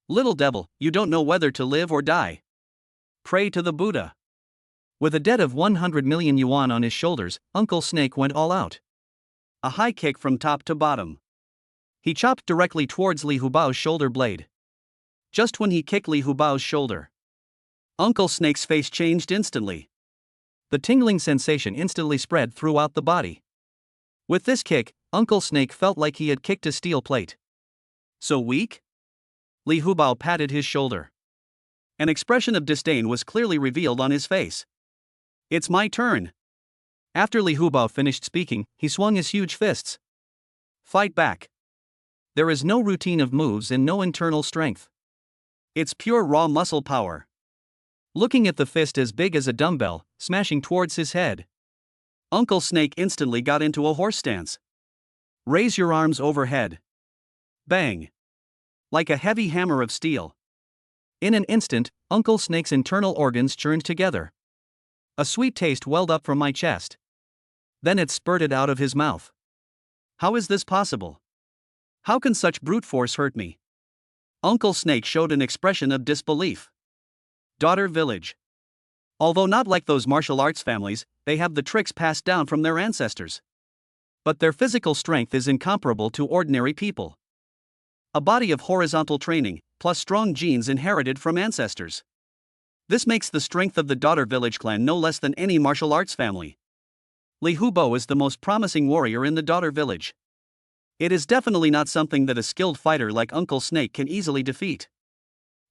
Little devil, you don't know whether to live or die. Pray to the Buddha. With a debt of 100 million yuan on his shoulders, Uncle Snake went all out. A high kick from top to bottom. He chopped directly towards Li Hubao's shoulder blade. Just when he kicked Li Hubao's shoulder, Uncle Snake's face changed instantly. The tingling sensation instantly spread throughout the body. With this kick, Uncle Snake felt like he had kicked a steel plate. So weak? Li Hubao patted his shoulder. An expression of disdain was clearly revealed on his face. It's my turn. After Li Hubao finished speaking, he swung his huge fists. Fight back. There is no routine of moves and no internal strength. It's pure raw muscle power. Looking at the fist as big as a dumbbell, smashing towards his head, Uncle Snake instantly got into a horse stance. Raise your arms overhead. Bang. Like a heavy hammer of steel. In an instant, Uncle Snake's internal organs churned together. A sweet taste welled up from my chest. Then it spurted out of his mouth. How is this possible? How can such brute force hurt me? Uncle Snake showed an expression of disbelief. Daughter village. Although not like those martial arts families, they have the tricks passed down from their ancestors. But their physical strength is incomparable to ordinary people. A body of horizontal training, plus strong genes inherited from ancestors. This makes the strength of the daughter village clan no less than any martial arts family. Li Hubao is the most promising warrior in the daughter village. It is definitely not something that a skilled fighter like Uncle Snake can easily defeat.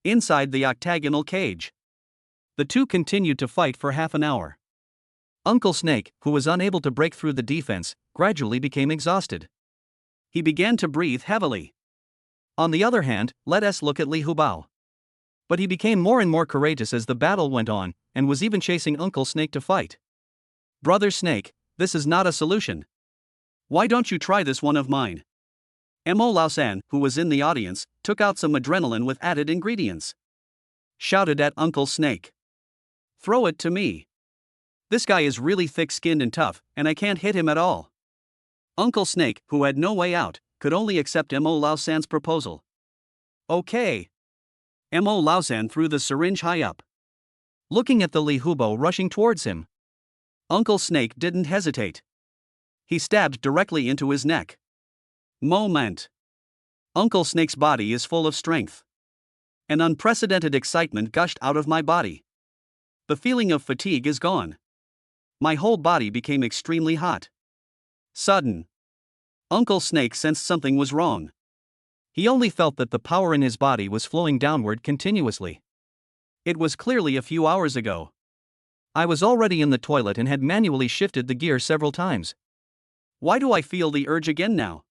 Inside the octagonal cage, the two continued to fight for half an hour. Uncle Snake, who was unable to break through the defense, gradually became exhausted. He began to breathe heavily. On the other hand, let us look at Li Hubao. But he became more and more courageous as the battle went on, and was even chasing Uncle Snake to fight. Brother Snake, this is not a solution. Why don't you try this one of mine? Mo Laosan, who was in the audience, took out some adrenaline with added ingredients. Shouted at Uncle Snake. Throw it to me. This guy is really thick-skinned and tough, and I can't hit him at all. Uncle Snake, who had no way out, could only accept Mo Laosan's proposal. Okay. Mo Laosan threw the syringe high up. Looking at the Li Hubao rushing towards him, Uncle Snake didn't hesitate. He stabbed directly into his neck. Moment. Uncle Snake's body is full of strength. An unprecedented excitement gushed out of my body. The feeling of fatigue is gone. My whole body became extremely hot. Sudden. Uncle Snake sensed something was wrong. He only felt that the power in his body was flowing downward continuously. It was clearly a few hours ago. I was already in the toilet and had manually shifted the gear several times. Why do I feel the urge again now?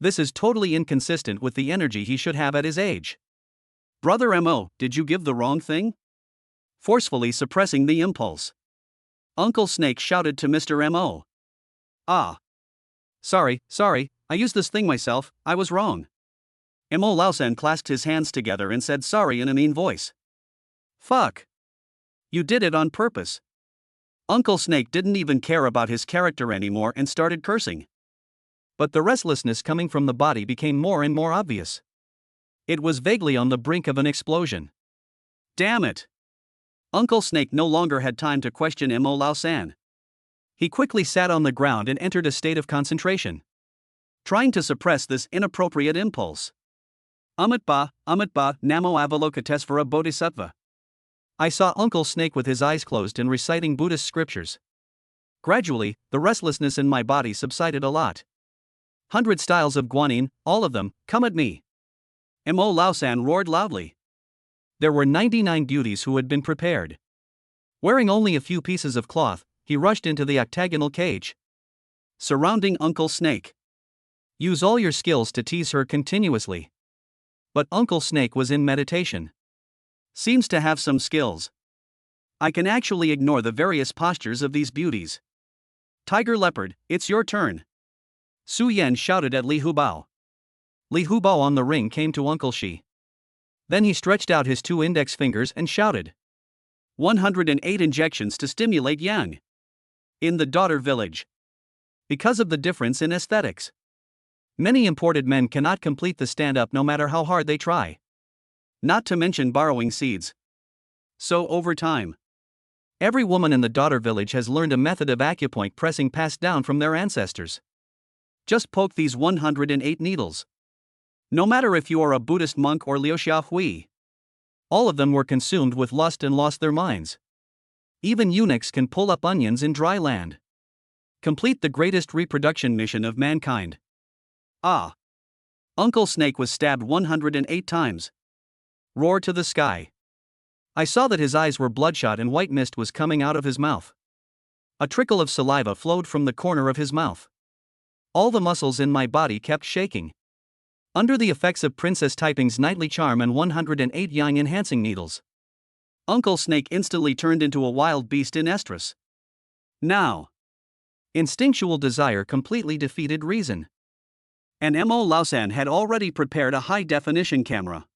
This is totally inconsistent with the energy he should have at his age. Brother Mo, did you give the wrong thing? Forcefully suppressing the impulse, Uncle Snake shouted to Mr. Mo. Ah. Sorry, I used this thing myself, I was wrong. Mo Laosan clasped his hands together and said sorry in a mean voice. Fuck. You did it on purpose. Uncle Snake didn't even care about his character anymore and started cursing. But the restlessness coming from the body became more and more obvious. It was vaguely on the brink of an explosion. Damn it! Uncle Snake no longer had time to question Mo Lao-san. He quickly sat on the ground and entered a state of concentration, trying to suppress this inappropriate impulse. Amitba, Namo Avalokitesvara Bodhisattva. I saw Uncle Snake with his eyes closed and reciting Buddhist scriptures. Gradually, the restlessness in my body subsided a lot. 100 styles of guanyin, all of them, come at me. Mo Lao-san roared loudly. There were 99 beauties who had been prepared. Wearing only a few pieces of cloth, he rushed into the octagonal cage, surrounding Uncle Snake. Use all your skills to tease her continuously. But Uncle Snake was in meditation. Seems to have some skills. I can actually ignore the various postures of these beauties. Tiger Leopard, it's your turn. Su Yan shouted at Li Hubao. Li Hubao on the ring came to Uncle Shi. Then he stretched out his 2 index fingers and shouted. 108 injections to stimulate yang. In the daughter village. Because of the difference in aesthetics. Many imported men cannot complete the stand-up no matter how hard they try. Not to mention borrowing seeds. So over time, every woman in the daughter village has learned a method of acupoint pressing passed down from their ancestors. Just poke these 108 needles. No matter if you are a Buddhist monk or Liu Xiaohui. All of them were consumed with lust and lost their minds. Even eunuchs can pull up onions in dry land. Complete the greatest reproduction mission of mankind. Ah! Uncle Snake was stabbed 108 times. Roar to the sky. I saw that his eyes were bloodshot and white mist was coming out of his mouth. A trickle of saliva flowed from the corner of his mouth. All the muscles in my body kept shaking. Under the effects of Princess Taiping's nightly charm and 108 yang enhancing needles, Uncle Snake instantly turned into a wild beast in estrus. Now, instinctual desire completely defeated reason. And Mo Lao-san had already prepared a high-definition camera.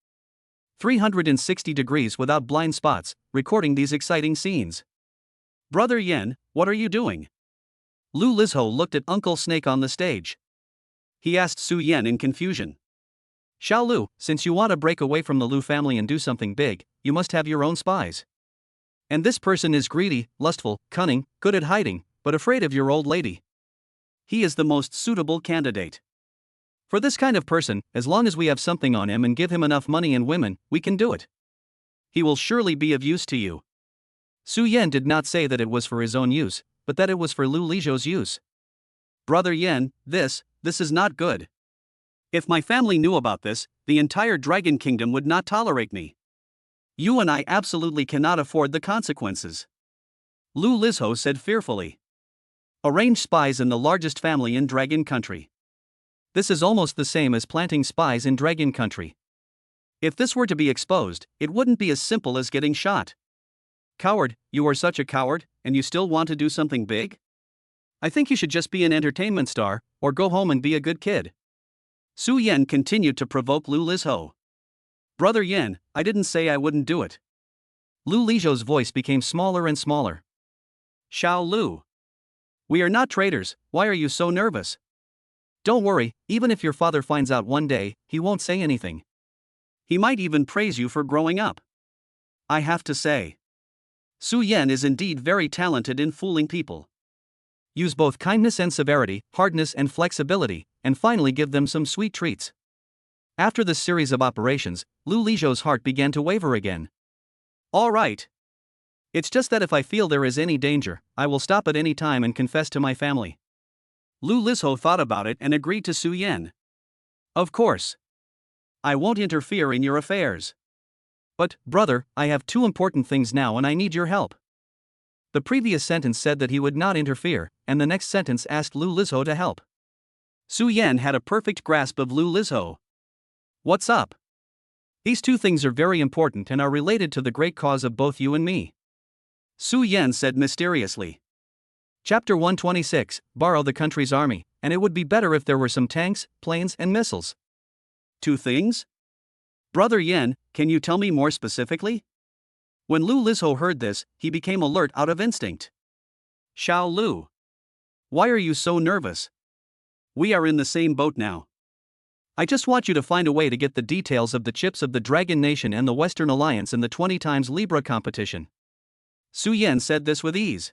360 degrees without blind spots, recording these exciting scenes. Brother Yen, what are you doing? Lu Lizho looked at Uncle Snake on the stage. He asked Su Yan in confusion. Xiao Lu, since you want to break away from the Lu family and do something big, you must have your own spies. And this person is greedy, lustful, cunning, good at hiding, but afraid of your old lady. He is the most suitable candidate. For this kind of person, as long as we have something on him and give him enough money and women, we can do it. He will surely be of use to you. Su Yan did not say that it was for his own use, but that it was for Lu Lizhou's use. Brother Yen, this is not good. If my family knew about this, the entire Dragon Kingdom would not tolerate me. You and I absolutely cannot afford the consequences. Lu Lizho said fearfully. Arrange spies in the largest family in Dragon Country. This is almost the same as planting spies in Dragon Country. If this were to be exposed, it wouldn't be as simple as getting shot. Coward, you are such a coward, and you still want to do something big? I think you should just be an entertainment star, or go home and be a good kid. Su Yan continued to provoke Lu Lizho. Brother Yen, I didn't say I wouldn't do it. Lu Lizhou's voice became smaller and smaller. Xiao Lu. We are not traitors, why are you so nervous? Don't worry, even if your father finds out one day, he won't say anything. He might even praise you for growing up. I have to say, Su Yan is indeed very talented in fooling people. Use both kindness and severity, hardness and flexibility, and finally give them some sweet treats. After this series of operations, Lu Lizhou's heart began to waver again. All right. It's just that if I feel there is any danger, I will stop at any time and confess to my family. Lu Lizho thought about it and agreed to Su Yan. Of course. I won't interfere in your affairs. But, brother, I have 2 important things now and I need your help. The previous sentence said that he would not interfere, and the next sentence asked Lu Lizho to help. Su Yan had a perfect grasp of Lu Lizho. What's up? These 2 things are very important and are related to the great cause of both you and me. Su Yan said mysteriously. Chapter 126, Borrow the country's army, and it would be better if there were some tanks, planes, and missiles. 2 things? Brother Yen, can you tell me more specifically? When Lu Lizho heard this, he became alert out of instinct. Xiao Lu. Why are you so nervous? We are in the same boat now. I just want you to find a way to get the details of the chips of the Dragon Nation and the Western Alliance in the 20 times Libra competition. Su Yan said this with ease.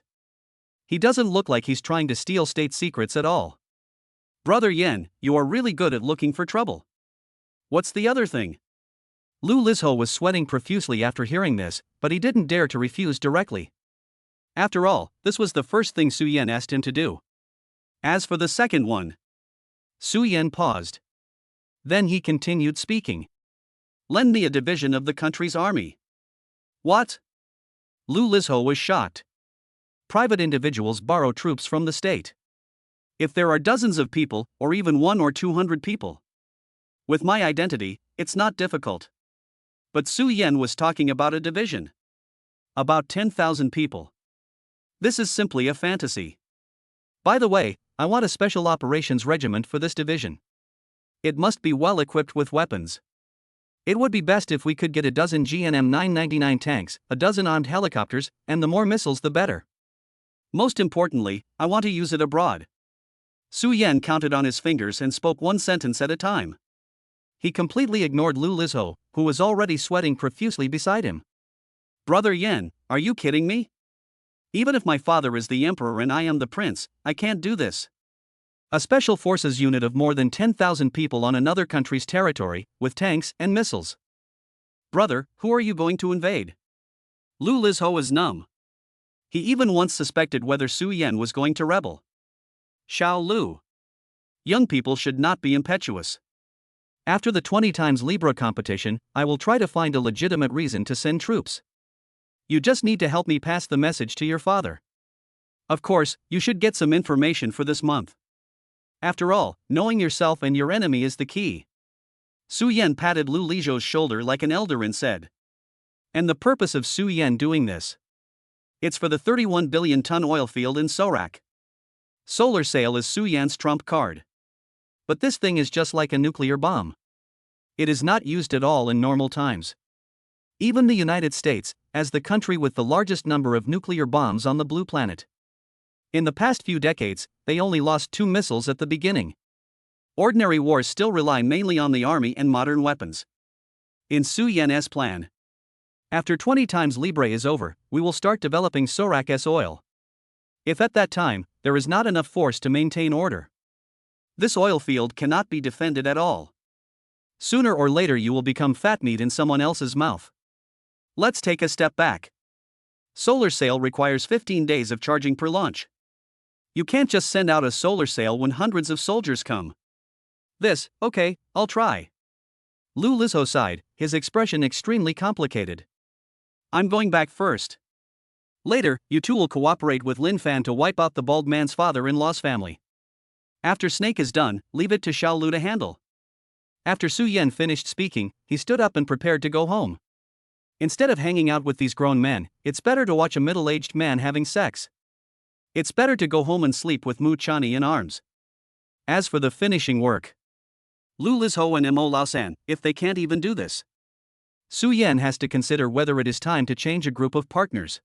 He doesn't look like he's trying to steal state secrets at all. Brother Yan, you are really good at looking for trouble. What's the other thing? Lu Lizho was sweating profusely after hearing this, but he didn't dare to refuse directly. After all, this was the first thing Su Yan asked him to do. As for the second one. Su Yan paused. Then he continued speaking. Lend me a division of the country's army. What? Lu Lizho was shocked. Private individuals borrow troops from the state. If there are dozens of people, or even 100 or 200 people. With my identity, it's not difficult. But Su Yan was talking about a division. About 10,000 people. This is simply a fantasy. By the way, I want a special operations regiment for this division. It must be well equipped with weapons. It would be best if we could get a dozen GNM 999 tanks, a dozen armed helicopters, and the more missiles the better. Most importantly, I want to use it abroad. Su Yan counted on his fingers and spoke one sentence at a time. He completely ignored Lu Lizho, who was already sweating profusely beside him. Brother Yan, are you kidding me? Even if my father is the emperor and I am the prince, I can't do this. A special forces unit of more than 10,000 people on another country's territory, with tanks and missiles. Brother, who are you going to invade? Lu Lizho is numb. He even once suspected whether Su Yan was going to rebel. Xiao Lu. Young people should not be impetuous. After the 20 times Libra competition, I will try to find a legitimate reason to send troops. You just need to help me pass the message to your father. Of course, you should get some information for this month. After all, knowing yourself and your enemy is the key. Su Yan patted Lu Lizho's shoulder like an elder and said. And the purpose of Su Yan doing this? It's for the 31 billion ton oil field in Sorak. Solar sail is Su Yan's trump card. But this thing is just like a nuclear bomb. It is not used at all in normal times. Even the United States, as the country with the largest number of nuclear bombs on the blue planet. In the past few decades, they only lost 2 missiles at the beginning. Ordinary wars still rely mainly on the army and modern weapons. In Su Yan's plan. After 20 times Libra is over, we will start developing Sorak's oil. If at that time, there is not enough force to maintain order, this oil field cannot be defended at all. Sooner or later you will become fat meat in someone else's mouth. Let's take a step back. Solar sail requires 15 days of charging per launch. You can't just send out a solar sail when hundreds of soldiers come. Okay, I'll try. Lu Lizho sighed, his expression extremely complicated. I'm going back first. Later, you two will cooperate with Lin Fan to wipe out the bald man's father-in-law's family. After Snake is done, leave it to Xiao Lu to handle. After Su Yan finished speaking, he stood up and prepared to go home. Instead of hanging out with these grown men, it's better to watch a middle-aged man having sex. It's better to go home and sleep with Mu Chani in arms. As for the finishing work, Lu Lizho and Mo Laosan, if they can't even do this, Su Yan has to consider whether it is time to change a group of partners.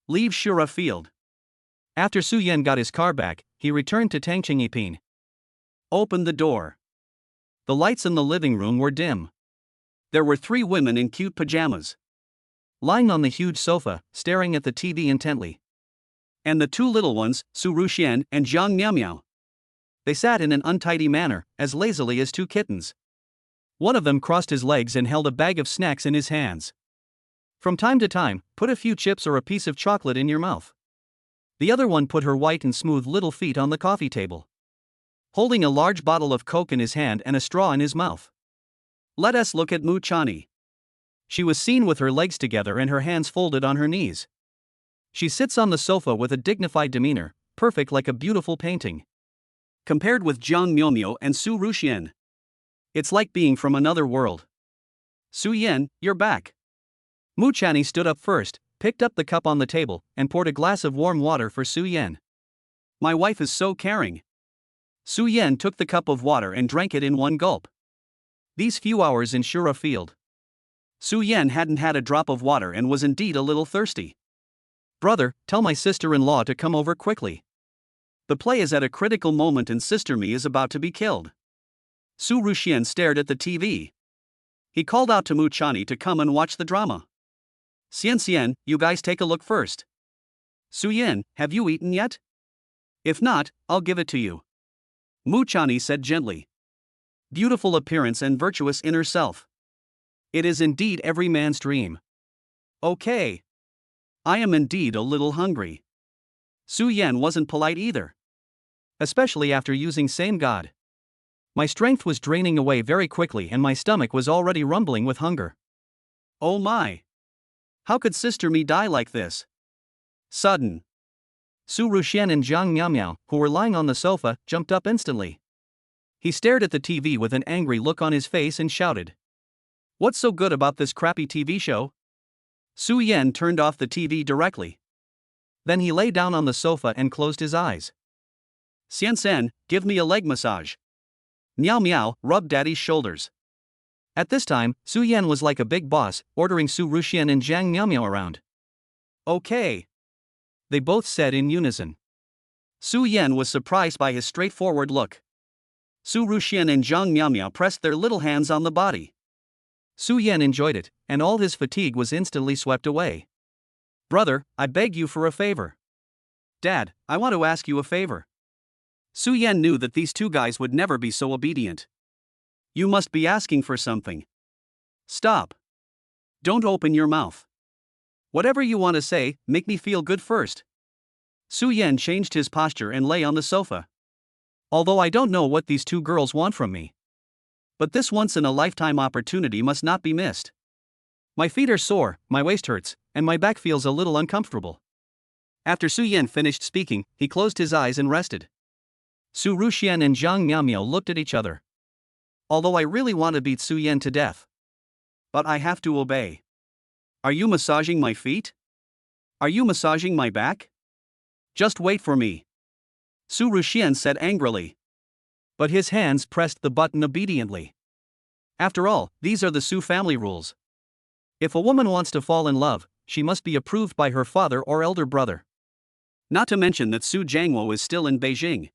Leave Shura Field. After Su Yan got his car back, he returned to Tangqing Yiping. Open the door. The lights in the living room were dim. There were 3 women in cute pajamas, lying on the huge sofa, staring at the TV intently. And the 2 little ones, Su Ruxian and Jiang Miaomiao. They sat in an untidy manner, as lazily as 2 kittens. One of them crossed his legs and held a bag of snacks in his hands. From time to time, put a few chips or a piece of chocolate in your mouth. The other one put her white and smooth little feet on the coffee table, holding a large bottle of Coke in his hand and a straw in his mouth. Let us look at Mu Chani. She was seen with her legs together and her hands folded on her knees. She sits on the sofa with a dignified demeanor, perfect like a beautiful painting. Compared with Jiang Miaomiao and Su Ruxian, it's like being from another world. Su Yan, you're back. Mu Chani stood up first, picked up the cup on the table, and poured a glass of warm water for Su Yan. My wife is so caring. Su Yan took the cup of water and drank it in one gulp. These few hours in Shura Field, Su Yan hadn't had a drop of water and was indeed a little thirsty. Brother, tell my sister-in-law to come over quickly. The play is at a critical moment and Sister Mi is about to be killed. Su Ruxian stared at the TV. He called out to Mu Chani to come and watch the drama. Xian, you guys take a look first. Su Yin, have you eaten yet? If not, I'll give it to you. Mu Chani said gently. Beautiful appearance and virtuous inner self. It is indeed every man's dream. Okay. I am indeed a little hungry. Su Yan wasn't polite either. Especially after using same god. My strength was draining away very quickly and my stomach was already rumbling with hunger. Oh my. How could Sister Mi die like this? Sudden. Su Ruxian and Jiang Miao, who were lying on the sofa, jumped up instantly. He stared at the TV with an angry look on his face and shouted. What's so good about this crappy TV show? Su Yan turned off the TV directly. Then he lay down on the sofa and closed his eyes. Xian, give me a leg massage. Miao, rub daddy's shoulders. At this time, Su Yan was like a big boss, ordering Su Ruxian and Jiang Miao around. Okay. They both said in unison. Su Yan was surprised by his straightforward look. Su Ruxian and Jiang Miao pressed their little hands on the body. Su Yan enjoyed it, and all his fatigue was instantly swept away. Brother, I beg you for a favor. Dad, I want to ask you a favor. Su Yan knew that these two guys would never be so obedient. You must be asking for something. Stop. Don't open your mouth. Whatever you want to say, make me feel good first. Su Yan changed his posture and lay on the sofa. Although I don't know what these two girls want from me. But this once-in-a-lifetime opportunity must not be missed. My feet are sore, my waist hurts, and my back feels a little uncomfortable. After Su Yan finished speaking, he closed his eyes and rested. Su Ruxian and Jiang Miao looked at each other. Although I really want to beat Su Yan to death. But I have to obey. Are you massaging my feet? Are you massaging my back? Just wait for me. Su Ruxian said angrily. But his hands pressed the button obediently. After all, these are the Su family rules. If a woman wants to fall in love, she must be approved by her father or elder brother. Not to mention that Su Jiangwo is still in Beijing.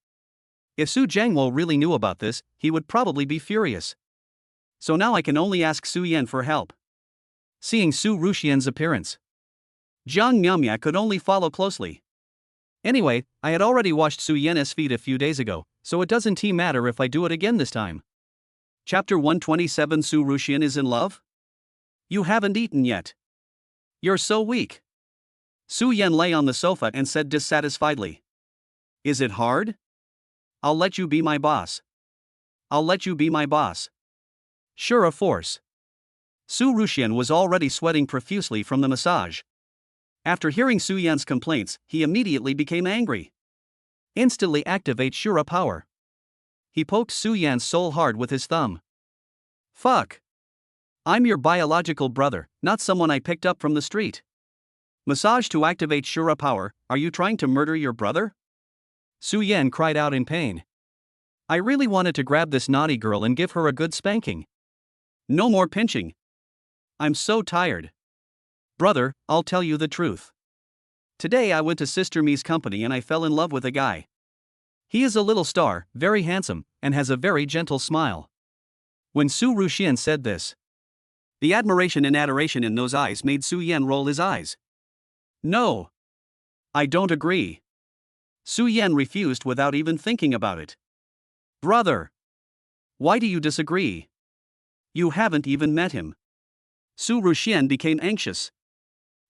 If Su Jiangwo really knew about this, he would probably be furious. So now I can only ask Su Yan for help. Seeing Su Ruxian's appearance, Jiang Miao could only follow closely. Anyway, I had already washed Su Yan's feet a few days ago, so it doesn't matter if I do it again this time. Chapter 127 Su Ruxian is in love? You haven't eaten yet. You're so weak. Su Yan lay on the sofa and said dissatisfiedly. Is it hard? I'll let you be my boss. I'll let you be my boss. Sure, of course. Su Ruxian was already sweating profusely from the massage. After hearing Su Yan's complaints, he immediately became angry. Instantly activate Shura power. He poked Su Yan's soul hard with his thumb. Fuck. I'm your biological brother, not someone I picked up from the street. Massage to activate Shura power, are you trying to murder your brother? Su Yan cried out in pain. I really wanted to grab this naughty girl and give her a good spanking. No more pinching. I'm so tired. Brother, I'll tell you the truth. Today I went to Sister Mi's company and I fell in love with a guy. He is a little star, very handsome, and has a very gentle smile. When Su Ruxian said this, the admiration and adoration in those eyes made Su Yan roll his eyes. No. I don't agree. Su Yan refused without even thinking about it. Brother. Why do you disagree? You haven't even met him. Su Ruxian became anxious.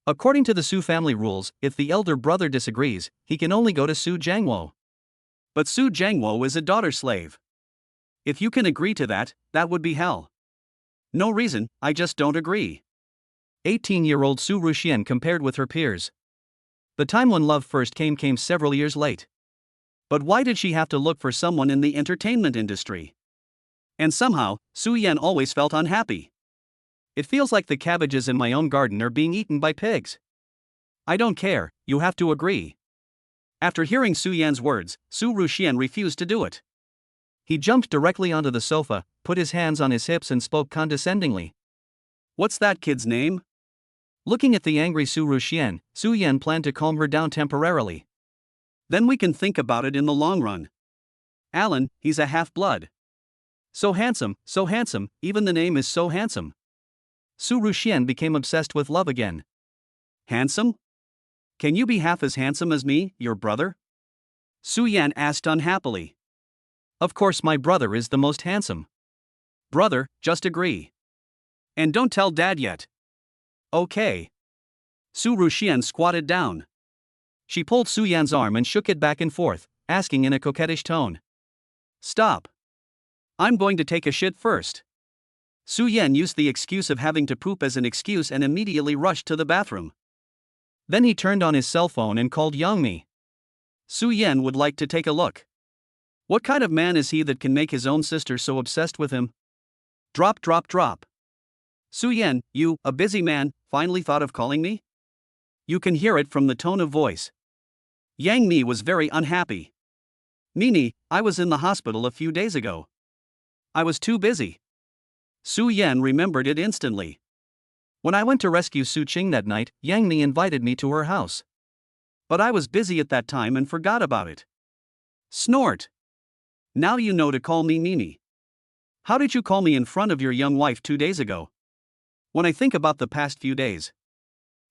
According to the Su family rules, if the elder brother disagrees, he can only go to Su Jiangwo. But Su Jiangwo is a daughter slave. If you can agree to that, that would be hell. No reason, I just don't agree. 18-year-old Su Ruxian compared with her peers. The time when love first came several years late. But why did she have to look for someone in the entertainment industry? And somehow, Su Yan always felt unhappy. It feels like the cabbages in my own garden are being eaten by pigs. I don't care, you have to agree. After hearing Su Yan's words, Su Ruxian refused to do it. He jumped directly onto the sofa, put his hands on his hips and spoke condescendingly. What's that kid's name? Looking at the angry Su Ruxian, Su Yan planned to calm her down temporarily. Then we can think about it in the long run. Alan, he's a half-blood. So handsome, even the name is so handsome. Su Ruxian became obsessed with love again. Handsome? Can you be half as handsome as me, your brother? Su Yan asked unhappily. Of course my brother is the most handsome. Brother, just agree. And don't tell Dad yet. Okay. Su Ruxian squatted down. She pulled Su Yan's arm and shook it back and forth, asking in a coquettish tone. Stop. I'm going to take a shit first. Su Yan used the excuse of having to poop as an excuse and immediately rushed to the bathroom. Then he turned on his cell phone and called Yangmi. Su Yan would like to take a look. What kind of man is he that can make his own sister so obsessed with him? Drop. Su Yan, you, a busy man, finally thought of calling me? You can hear it from the tone of voice. Yang Mi was very unhappy. Mimi, I was in the hospital a few days ago. I was too busy. Su Yan remembered it instantly. When I went to rescue Su Qing that night, Yang Mi invited me to her house. But I was busy at that time and forgot about it. Snort. Now you know to call me Mimi. How did you call me in front of your young wife 2 days ago? When I think about the past few days.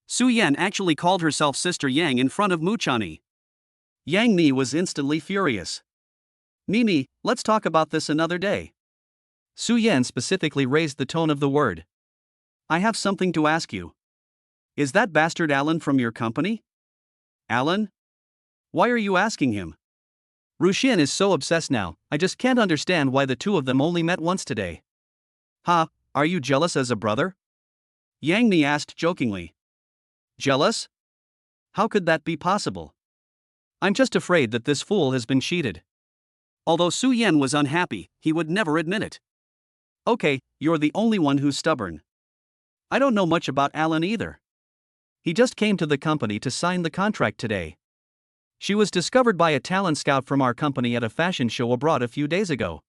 Su Yan actually called herself Sister Yang in front of Muchani. Yang Mi was instantly furious. Mimi, let's talk about this another day. Su Yan specifically raised the tone of the word. I have something to ask you. Is that bastard Alan from your company? Alan? Why are you asking him? Ruxian is so obsessed now, I just can't understand why the two of them only met once today. Ha, are you jealous as a brother? Yang Mi asked jokingly. Jealous? How could that be possible? I'm just afraid that this fool has been cheated. Although Su Yan was unhappy, he would never admit it. Okay, you're the only one who's stubborn. I don't know much about Alan either. He just came to the company to sign the contract today. She was discovered by a talent scout from our company at a fashion show abroad a few days ago.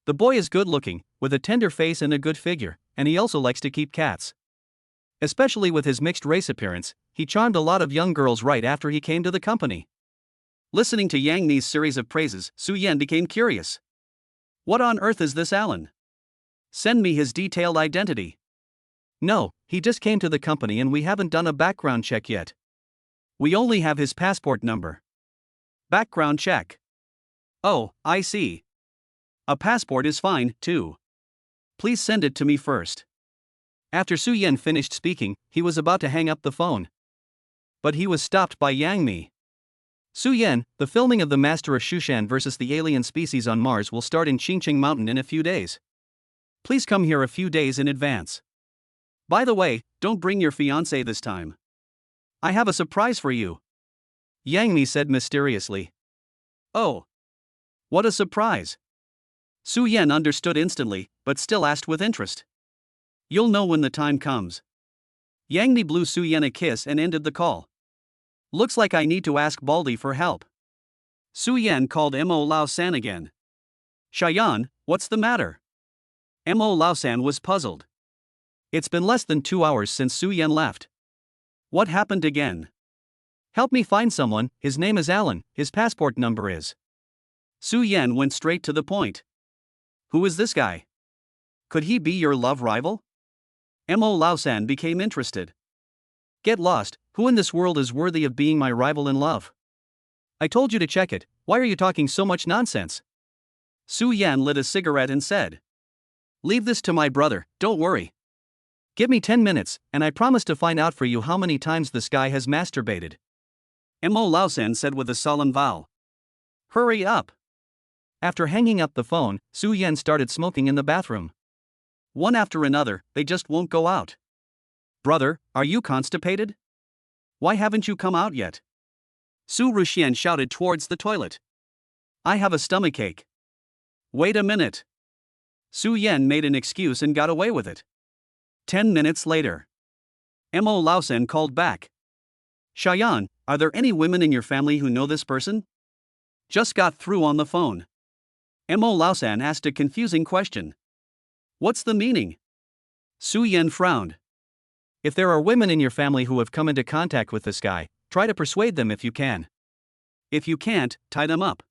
The boy is good looking, with a tender face and a good figure, and he also likes to keep cats. Especially with his mixed race appearance, he charmed a lot of young girls right after he came to the company. Listening to Yang Mi's series of praises, Su Yan became curious. What on earth is this Alan? Send me his detailed identity. No, he just came to the company and we haven't done a background check yet. We only have his passport number. Background check. Oh, I see. A passport is fine, too. Please send it to me first. After Su Yan finished speaking, he was about to hang up the phone. But he was stopped by Yang Mi. Su Yan, the filming of the Master of Shushan vs. the alien species on Mars will start in Qingqing Mountain in a few days. Please come here a few days in advance. By the way, don't bring your fiancé this time. I have a surprise for you. Yang Mi said mysteriously. Oh. What a surprise. Su Yan understood instantly, but still asked with interest. You'll know when the time comes. Yang Mi blew Su Yan a kiss and ended the call. Looks like I need to ask Baldy for help. Su Yan called Mo Lao San again. Shayan, what's the matter? Mo Lao San was puzzled. It's been less than 2 hours since Su Yan left. What happened again? Help me find someone, his name is Alan, his passport number is. Su Yan went straight to the point. Who is this guy? Could he be your love rival? Mo Lao San became interested. Get lost, who in this world is worthy of being my rival in love? I told you to check it, why are you talking so much nonsense? Su Yan lit a cigarette and said. Leave this to my brother, don't worry. Give me 10 minutes, and I promise to find out for you how many times this guy has masturbated. Mo Lao San said with a solemn vow. Hurry up. After hanging up the phone, Su Yan started smoking in the bathroom. One after another, they just won't go out. Brother, are you constipated? Why haven't you come out yet? Su Ruxian shouted towards the toilet. I have a stomachache. Wait a minute. Su Yan made an excuse and got away with it. 10 minutes later. Mo Lao San called back. Shayan, are there any women in your family who know this person? Just got through on the phone. Mo Lao San asked a confusing question. What's the meaning? Su Yan frowned. If there are women in your family who have come into contact with this guy, try to persuade them if you can. If you can't, tie them up.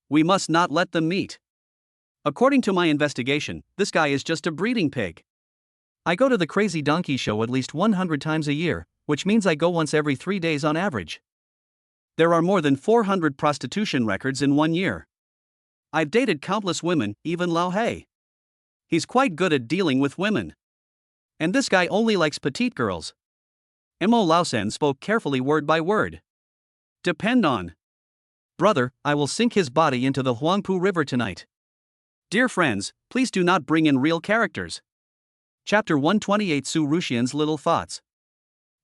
We must not let them meet. According to my investigation, this guy is just a breeding pig. I go to the Crazy Donkey Show at least 100 times a year, which means I go once every 3 days on average. There are more than 400 prostitution records in 1 year. I've dated countless women, even Lao Hei. He's quite good at dealing with women. And this guy only likes petite girls. Mo Laosan spoke carefully word by word. Depend on. Brother, I will sink his body into the Huangpu River tonight. Dear friends, please do not bring in real characters. Chapter 128 Su Ruxian's Little Thoughts.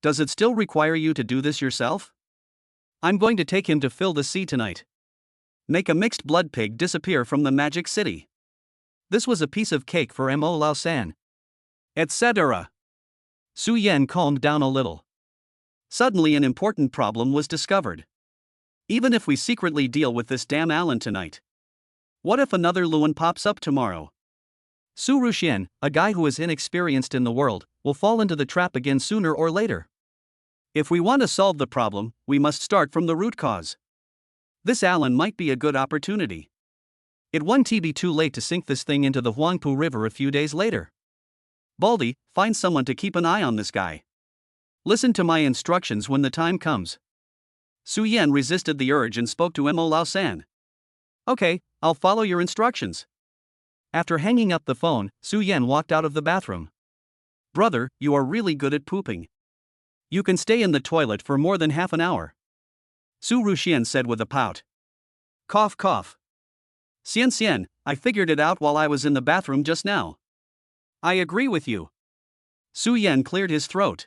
Does it still require you to do this yourself? I'm going to take him to fill the sea tonight. Make a mixed blood pig disappear from the magic city. This was a piece of cake for Mo Laosan. Etc. Su Yan calmed down a little. Suddenly an important problem was discovered. Even if we secretly deal with this damn Alan tonight, what if another Luan pops up tomorrow? Su Ruxian, a guy who is inexperienced in the world, will fall into the trap again sooner or later. If we want to solve the problem, we must start from the root cause. This Alan might be a good opportunity. It won't be too late to sink this thing into the Huangpu River a few days later. Baldy, find someone to keep an eye on this guy. Listen to my instructions when the time comes. Su Yan resisted the urge and spoke to Mo Laosan. Okay, I'll follow your instructions. After hanging up the phone, Su Yan walked out of the bathroom. Brother, you are really good at pooping. You can stay in the toilet for more than half an hour. Su Ruxian said with a pout. Cough cough. Xian, I figured it out while I was in the bathroom just now. I agree with you. Su Yan cleared his throat.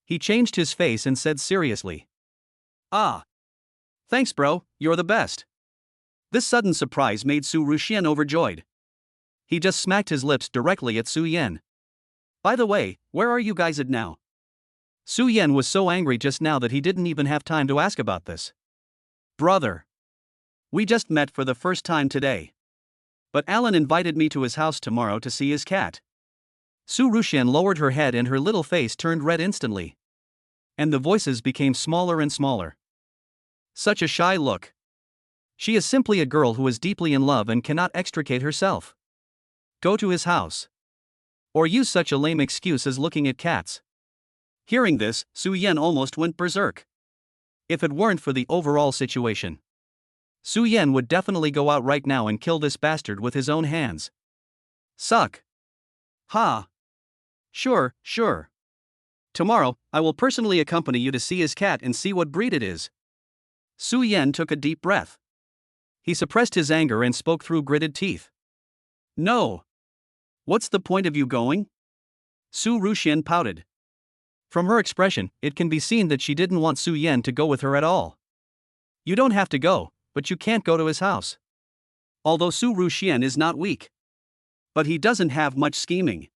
He changed his face and said seriously. Ah. Thanks bro, you're the best. This sudden surprise made Su Ruxian overjoyed. He just smacked his lips directly at Su Yan. By the way, where are you guys at now? Su Yan was so angry just now that he didn't even have time to ask about this. Brother. We just met for the first time today. But Alan invited me to his house tomorrow to see his cat. Su Ruxian lowered her head and her little face turned red instantly. And the voices became smaller and smaller. Such a shy look. She is simply a girl who is deeply in love and cannot extricate herself. Go to his house. Or use such a lame excuse as looking at cats. Hearing this, Su Yan almost went berserk. If it weren't for the overall situation, Su Yan would definitely go out right now and kill this bastard with his own hands. Suck. Ha. Sure. Tomorrow, I will personally accompany you to see his cat and see what breed it is. Su Yan took a deep breath. He suppressed his anger and spoke through gritted teeth. No. What's the point of you going? Su Ruxian pouted. From her expression, it can be seen that she didn't want Su Yan to go with her at all. You don't have to go, but you can't go to his house. Although Su Ruxian is not weak. But he doesn't have much scheming.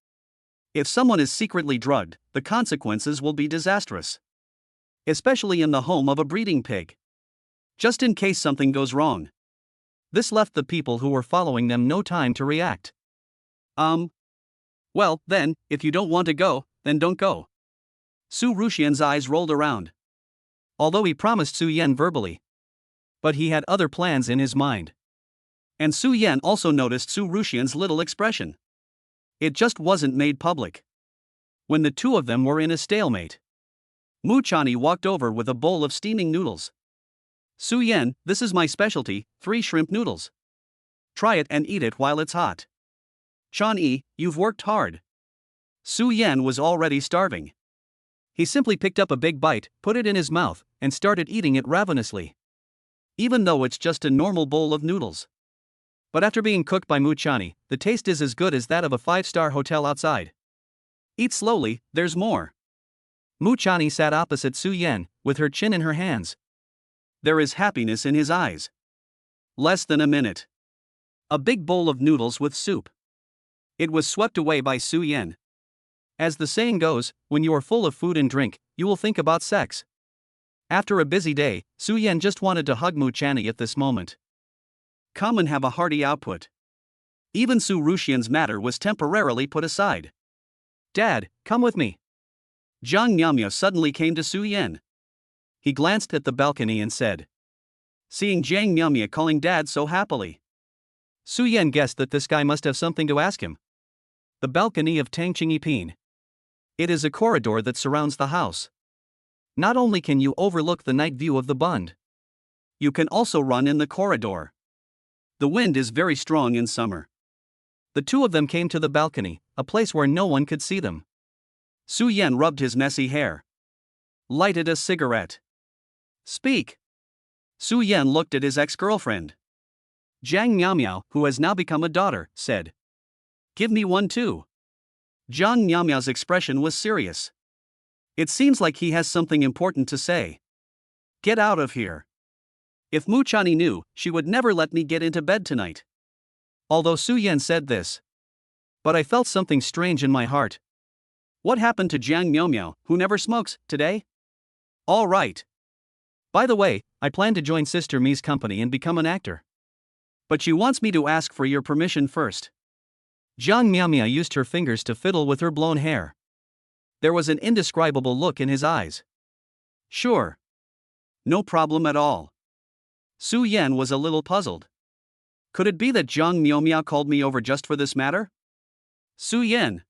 If someone is secretly drugged, the consequences will be disastrous. Especially in the home of a breeding pig. Just in case something goes wrong. This left the people who were following them no time to react. Well, then, if you don't want to go, then don't go. Su Ruxian's eyes rolled around. Although he promised Su Yan verbally. But he had other plans in his mind. And Su Yan also noticed Su Ruxian's little expression. It just wasn't made public. When the two of them were in a stalemate, Mu Chani walked over with a bowl of steaming noodles. Su Yan, this is my specialty, 3 shrimp noodles. Try it and eat it while it's hot. Chan-yi, you've worked hard. Su Yan was already starving. He simply picked up a big bite, put it in his mouth, and started eating it ravenously. Even though it's just a normal bowl of noodles. But after being cooked by Mu Chani, the taste is as good as that of a 5-star hotel outside. Eat slowly, there's more. Mu Chani sat opposite Su Yan, with her chin in her hands. There is happiness in his eyes. Less than a minute. A big bowl of noodles with soup. It was swept away by Su Yan. As the saying goes, when you are full of food and drink, you will think about sex. After a busy day, Su Yan just wanted to hug Mu Chani at this moment. Come and have a hearty output. Even Su Ruxian's matter was temporarily put aside. Dad, come with me. Jiang Miaomio suddenly came to Su Yan. He glanced at the balcony and said, seeing Jiang Miaomio calling Dad so happily. Su Yan guessed that this guy must have something to ask him. The balcony of Tangqing Yipin. It is a corridor that surrounds the house. Not only can you overlook the night view of the Bund, you can also run in the corridor. The wind is very strong in summer. The two of them came to the balcony, a place where no one could see them. Su Yan rubbed his messy hair. Lighted a cigarette. Speak. Su Yan looked at his ex-girlfriend. Jiang Miaomio, who has now become a daughter, said, give me one too. Jiang Miaomio's expression was serious. It seems like he has something important to say. Get out of here. If Mu Chani knew, she would never let me get into bed tonight. Although Su Yan said this, but I felt something strange in my heart. What happened to Jiang Miaomio, who never smokes, today? All right. By the way, I plan to join Sister Mi's company and become an actor. But she wants me to ask for your permission first. Jiang Miaomio used her fingers to fiddle with her blown hair. There was an indescribable look in his eyes. Sure. No problem at all. Su Yan was a little puzzled. Could it be that Jiang Miaomio called me over just for this matter? Su Yan.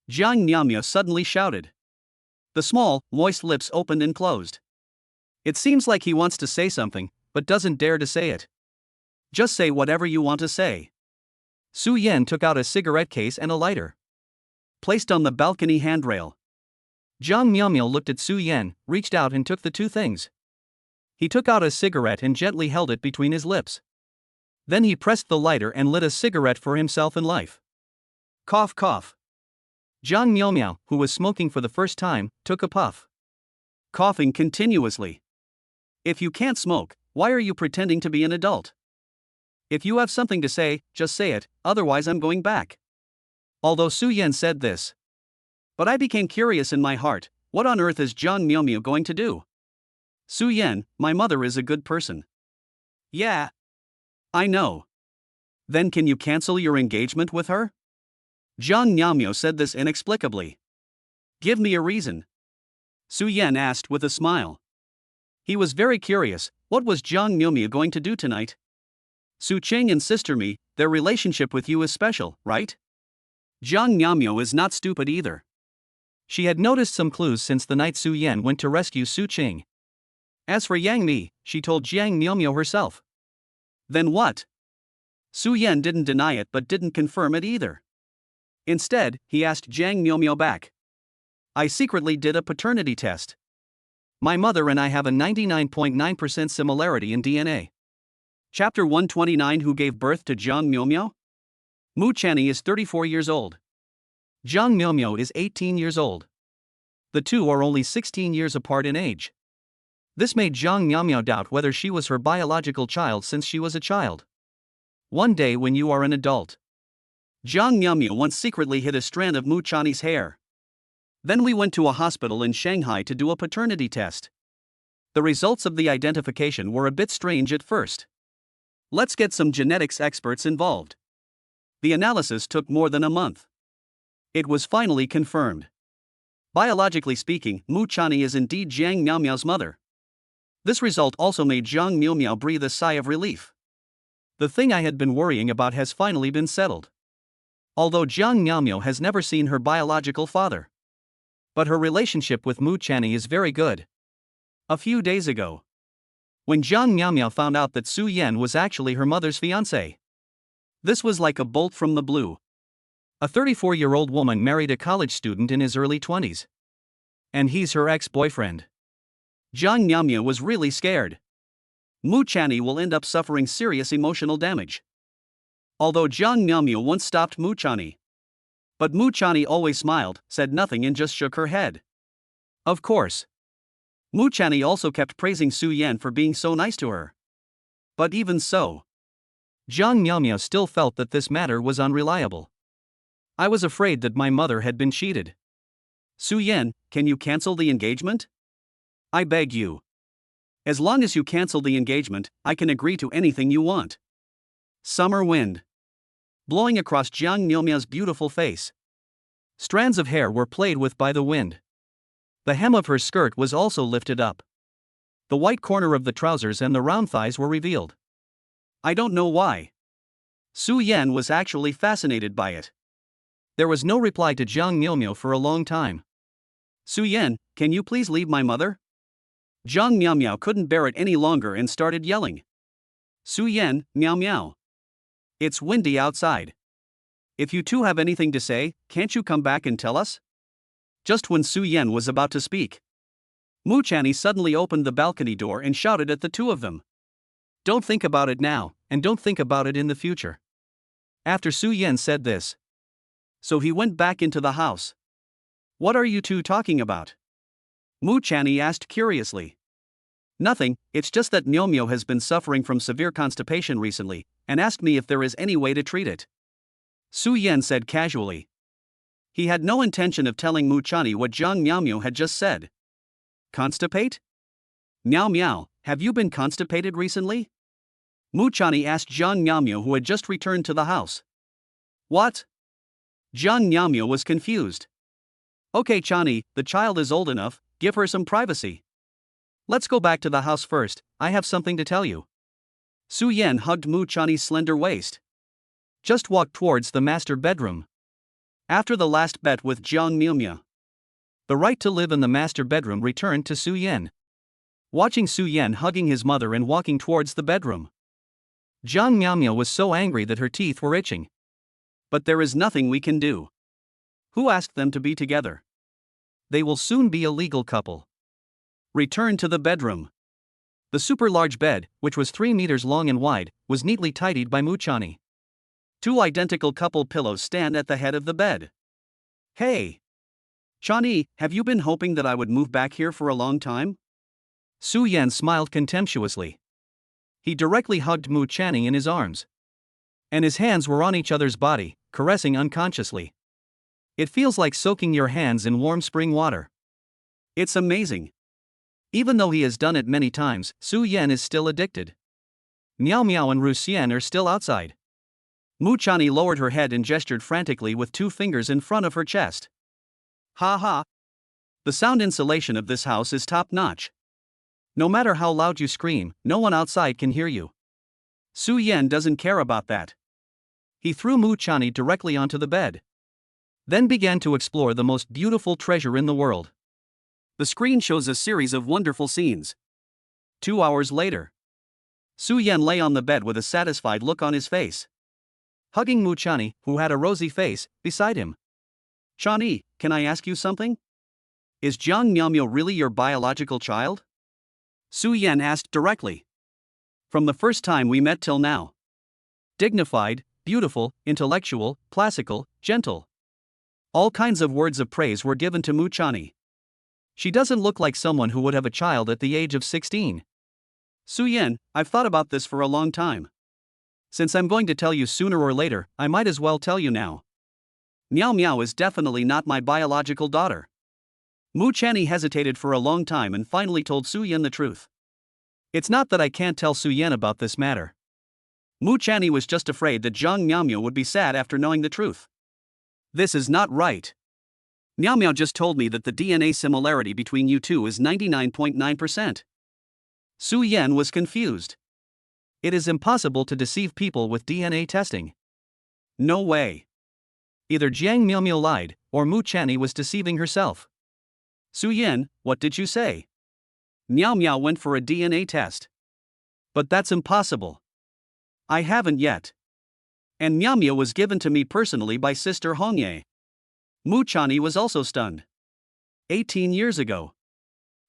Jiang Miaomio suddenly shouted. The small, moist lips opened and closed. It seems like he wants to say something, but doesn't dare to say it. Just say whatever you want to say. Su Yan took out a cigarette case and a lighter. Placed on the balcony handrail. Jiang Miaomio looked at Su Yan, reached out and took the two things. He took out a cigarette and gently held it between his lips. Then he pressed the lighter and lit a cigarette for himself in life. Cough, cough. Jiang Miaomio, who was smoking for the first time, took a puff. Coughing continuously. If you can't smoke, why are you pretending to be an adult? If you have something to say, just say it, otherwise I'm going back. Although Su Yan said this, but I became curious in my heart, what on earth is Jiang Miaomio going to do? Su Yan, my mother is a good person. Yeah. I know. Then can you cancel your engagement with her? Jiang Miaomio said this inexplicably. Give me a reason. Su Yan asked with a smile. He was very curious, what was Jiang Miaomio going to do tonight? Su Cheng and Sister Mi, their relationship with you is special, right? Jiang Miaomio is not stupid either. She had noticed some clues since the night Su Yan went to rescue Su Cheng. As for Yang Mi, she told Jiang Miaomio herself. Then what? Su Yan didn't deny it but didn't confirm it either. Instead, he asked Jiang Miaomio back. I secretly did a paternity test. My mother and I have a 99.9% similarity in DNA. Chapter 129 Who gave birth to Jiang Miaomio? Mu Chani is 34 years old. Jiang Miaomio is 18 years old. The two are only 16 years apart in age. This made Jiang Miaomio doubt whether she was her biological child since she was a child. One day when you are an adult. Jiang Miaomio once secretly hid a strand of Mu Chani's hair. Then we went to a hospital in Shanghai to do a paternity test. The results of the identification were a bit strange at first. Let's get some genetics experts involved. The analysis took more than a month. It was finally confirmed. Biologically speaking, Mu Chani is indeed Jiang Miaomio's mother. This result also made Jiang Miaomio breathe a sigh of relief. The thing I had been worrying about has finally been settled. Although Jiang Miaomio has never seen her biological father. But her relationship with Mu Chani is very good. A few days ago, when Jiang Miaomio found out that Su Yan was actually her mother's fiancé, this was like a bolt from the blue. A 34-year-old woman married a college student in his early 20s. And he's her ex-boyfriend. Jiang Miaomio was really scared. Mu Chani will end up suffering serious emotional damage. Although Jiang Miaomio once stopped Mu Chani. But Mu Chani always smiled, said nothing and just shook her head. Of course. Mu Chani also kept praising Su Yan for being so nice to her. But even so, Jiang Miaomio still felt that this matter was unreliable. I was afraid that my mother had been cheated. Su Yan, can you cancel the engagement? I beg you. As long as you cancel the engagement, I can agree to anything you want. Summer wind. Blowing across Jiang Miaomio's beautiful face. Strands of hair were played with by the wind. The hem of her skirt was also lifted up. The white corner of the trousers and the round thighs were revealed. I don't know why. Su Yan was actually fascinated by it. There was no reply to Jiang Miaomio for a long time. Su Yan, can you please leave my mother? Jiang Miaomio couldn't bear it any longer and started yelling. Su Yan, meow meow. It's windy outside. If you two have anything to say, can't you come back and tell us? Just when Su Yan was about to speak, Mu Channy suddenly opened the balcony door and shouted at the two of them. Don't think about it now, and don't think about it in the future. After Su Yan said this, so he went back into the house. What are you two talking about? Mu Channy asked curiously. Nothing, it's just that Miaomio has been suffering from severe constipation recently, and asked me if there is any way to treat it. Su Yan said casually. He had no intention of telling Mu Channy what Jiang Miaomio had just said. Constipate? Meow meow, have you been constipated recently? Mu Channy asked Jiang Miaomio, who had just returned to the house. What? Jiang Miaomio was confused. Okay Channy, the child is old enough, give her some privacy. Let's go back to the house first, I have something to tell you. Su Yan hugged Mu Channy's slender waist. Just walk towards the master bedroom. After the last bet with Jiang Miaomio, the right to live in the master bedroom returned to Su Yan. Watching Su Yan hugging his mother and walking towards the bedroom, Jiang Miaomio was so angry that her teeth were itching. But there is nothing we can do. Who asked them to be together? They will soon be a legal couple. Return to the bedroom. The super large bed, which was 3 meters long and wide, was neatly tidied by Mu Channy. 2 identical couple pillows stand at the head of the bed. Hey! Channy, have you been hoping that I would move back here for a long time? Su Yan smiled contemptuously. He directly hugged Mu Channy in his arms. And his hands were on each other's body, caressing unconsciously. It feels like soaking your hands in warm spring water. It's amazing. Even though he has done it many times, Su Yan is still addicted. Miao Miao and Ru Xian are still outside. Mu Channy lowered her head and gestured frantically with 2 fingers in front of her chest. Ha ha! The sound insulation of this house is top-notch. No matter how loud you scream, no one outside can hear you. Su Yan doesn't care about that. He threw Mu Channy directly onto the bed. Then began to explore the most beautiful treasure in the world. The screen shows a series of wonderful scenes. 2 hours later, Su Yan lay on the bed with a satisfied look on his face, hugging Mu Channy, who had a rosy face, beside him. Channy, can I ask you something? Is Jiang Miaomio really your biological child? Su Yan asked directly. From the first time we met till now. Dignified, beautiful, intellectual, classical, gentle. All kinds of words of praise were given to Mu Channy. She doesn't look like someone who would have a child at the age of 16. Su Yan, I've thought about this for a long time. Since I'm going to tell you sooner or later, I might as well tell you now. Miao Miao is definitely not my biological daughter. Mu Channy hesitated for a long time and finally told Su Yan the truth. It's not that I can't tell Su Yan about this matter. Mu Channy was just afraid that Jiang Miaomio would be sad after knowing the truth. This is not right. Miao Miao just told me that the DNA similarity between you two is 99.9%. Su Yan was confused. It is impossible to deceive people with DNA testing. No way. Either Jiang Miaomio lied, or Mu Channy was deceiving herself. Su Yan, what did you say? Miao Miao went for a DNA test. But that's impossible. I haven't yet. And Miao Miao was given to me personally by Sister Hongye. Mu Channy was also stunned. 18 years ago,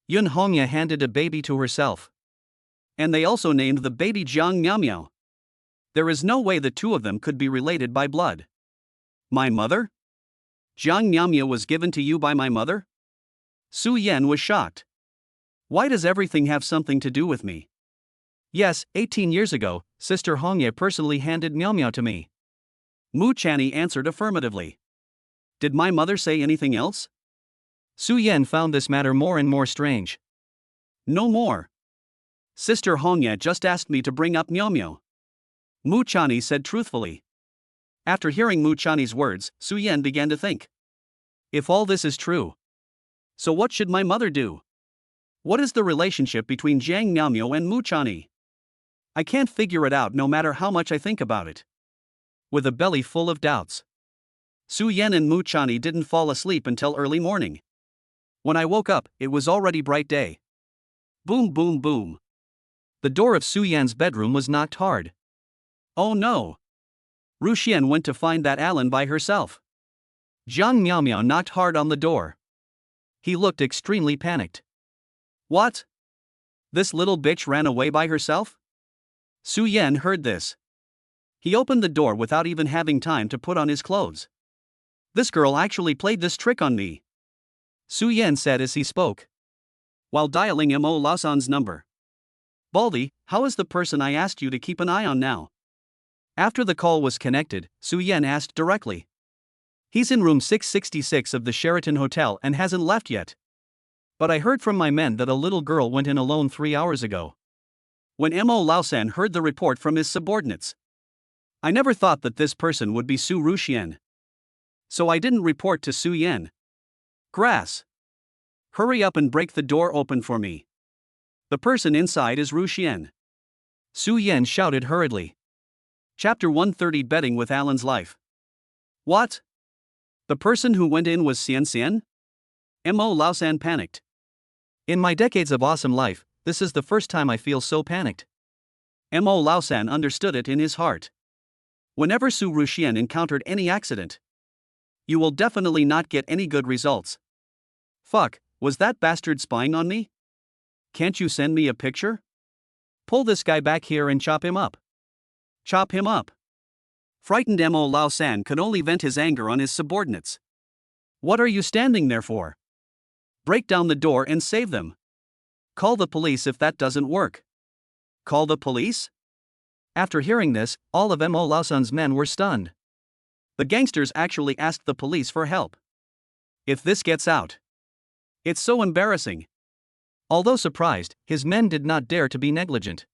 Yun Hongye handed a baby to herself. And they also named the baby Jiang Miaomio. There is no way the two of them could be related by blood. My mother? Jiang Miaomio was given to you by my mother? Su Yan was shocked. Why does everything have something to do with me? Yes, 18 years ago, Sister Hongye personally handed Miao Miao to me. Mu Channy answered affirmatively. Did my mother say anything else? Su Yan found this matter more and more strange. No more. Sister Hongye just asked me to bring up Miao Miao. Mu Channy said truthfully. After hearing Mu Channy's words, Su Yan began to think. If all this is true, So what should my mother do? What is the relationship between Jiang Miaomio and Mu Chani? I can't figure it out no matter how much I think about it. With a belly full of doubts, Su Yan and Mu Chani didn't fall asleep until early morning. When I woke up, it was already bright day. Boom, boom, boom. The door of Su Yan's bedroom was knocked hard. Oh no! Ru Xian went to find that Alan by herself. Jiang Miaomio knocked hard on the door. He looked extremely panicked. What? This little bitch ran away by herself? Su Yan heard this. He opened the door without even having time to put on his clothes. This girl actually played this trick on me, Su Yan said as he spoke, while dialing Mo Laosan's number. Baldy, how is the person I asked you to keep an eye on now? After the call was connected, Su Yan asked directly. He's in room 666 of the Sheraton Hotel and hasn't left yet. But I heard from my men that a little girl went in alone 3 hours ago. When Mo Laosan heard the report from his subordinates, I never thought that this person would be Su Ruxian. So I didn't report to Su Yan. Grass. Hurry up and break the door open for me. The person inside is Ru Xian. Su Yan shouted hurriedly. Chapter 130 Betting with Alan's Life. What? The person who went in was Xian Xian? Mo Laosan panicked. In my decades of awesome life, this is the first time I feel so panicked. Mo Laosan understood it in his heart. Whenever Su Ruxian encountered any accident, you will definitely not get any good results. Fuck, was that bastard spying on me? Can't you send me a picture? Pull this guy back here and chop him up. Chop him up. Frightened Mo Laosan could only vent his anger on his subordinates. What are you standing there for? Break down the door and save them. Call the police if that doesn't work. Call the police? After hearing this, all of Mo Laosan's men were stunned. The gangsters actually asked the police for help. If this gets out, it's so embarrassing. Although surprised, his men did not dare to be negligent.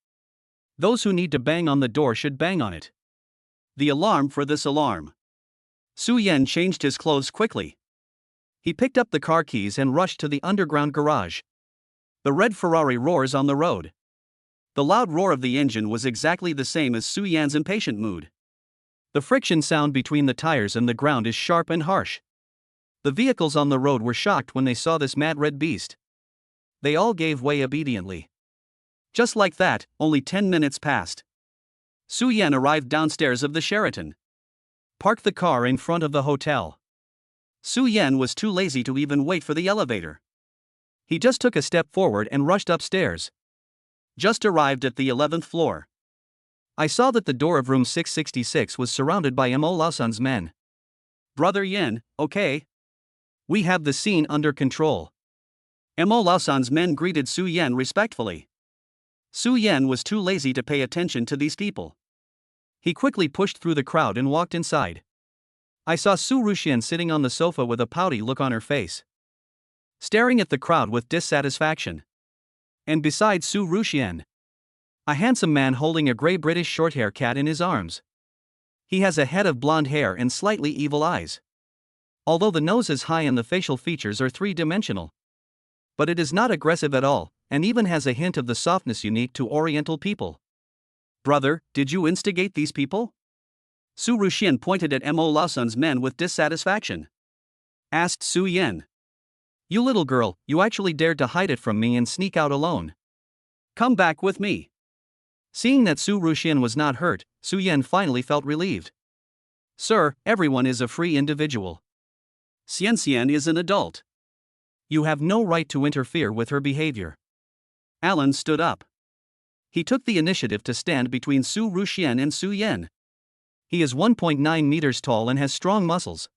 Those who need to bang on the door should bang on it. The alarm for this alarm. Su Yan changed his clothes quickly. He picked up the car keys and rushed to the underground garage. The red Ferrari roars on the road. The loud roar of the engine was exactly the same as Su Yan's impatient mood. The friction sound between the tires and the ground is sharp and harsh. The vehicles on the road were shocked when they saw this mad red beast. They all gave way obediently. Just like that, only 10 minutes passed. Su Yan arrived downstairs of the Sheraton. Parked the car in front of the hotel. Su Yan was too lazy to even wait for the elevator. He just took a step forward and rushed upstairs. Just arrived at the 11th floor. I saw that the door of room 666 was surrounded by Mo Laosan's men. Brother Yin, okay? We have the scene under control. Mo Laosan's men greeted Su Yan respectfully. Su Yan was too lazy to pay attention to these people. He quickly pushed through the crowd and walked inside. I saw Su Ruxian sitting on the sofa with a pouty look on her face, staring at the crowd with dissatisfaction. And beside Su Ruxian, a handsome man holding a grey British short-hair cat in his arms. He has a head of blonde hair and slightly evil eyes. Although the nose is high and the facial features are three-dimensional, but it is not aggressive at all, and even has a hint of the softness unique to Oriental people. Brother, did you instigate these people? Su Ruxian pointed at Mo Laosan's men with dissatisfaction. Asked Su Yan. You little girl, you actually dared to hide it from me and sneak out alone. Come back with me. Seeing that Su Ruxian was not hurt, Su Yan finally felt relieved. Sir, everyone is a free individual. Xian Xian is an adult. You have no right to interfere with her behavior. Alan stood up. He took the initiative to stand between Su Ruxian and Su Yan. He is 1.9 meters tall and has strong muscles.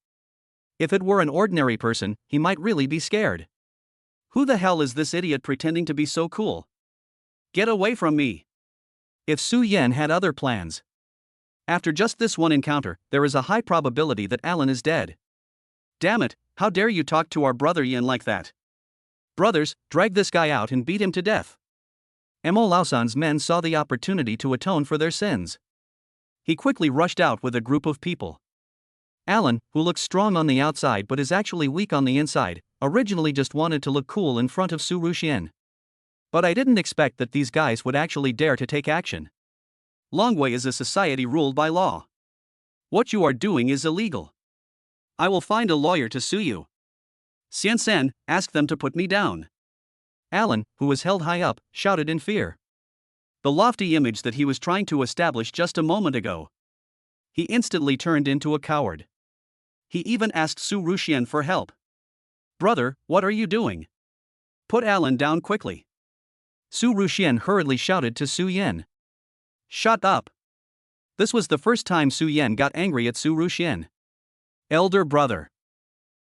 If it were an ordinary person, he might really be scared. Who the hell is this idiot pretending to be so cool? Get away from me. If Su Yan had other plans. After just this one encounter, there is a high probability that Alan is dead. Damn it, how dare you talk to our brother Yin like that? Brothers, drag this guy out and beat him to death. Mo Laosan's men saw the opportunity to atone for their sins. He quickly rushed out with a group of people. Alan, who looks strong on the outside but is actually weak on the inside, originally just wanted to look cool in front of Su Ruxian. But I didn't expect that these guys would actually dare to take action. Longwei is a society ruled by law. What you are doing is illegal. I will find a lawyer to sue you. Xian San, ask them to put me down. Alan, who was held high up, shouted in fear. The lofty image that he was trying to establish just a moment ago. He instantly turned into a coward. He even asked Su Ruxian for help. Brother, what are you doing? Put Alan down quickly. Su Ruxian hurriedly shouted to Su Yan. Shut up. This was the first time Su Yan got angry at Su Ruxian. Elder brother.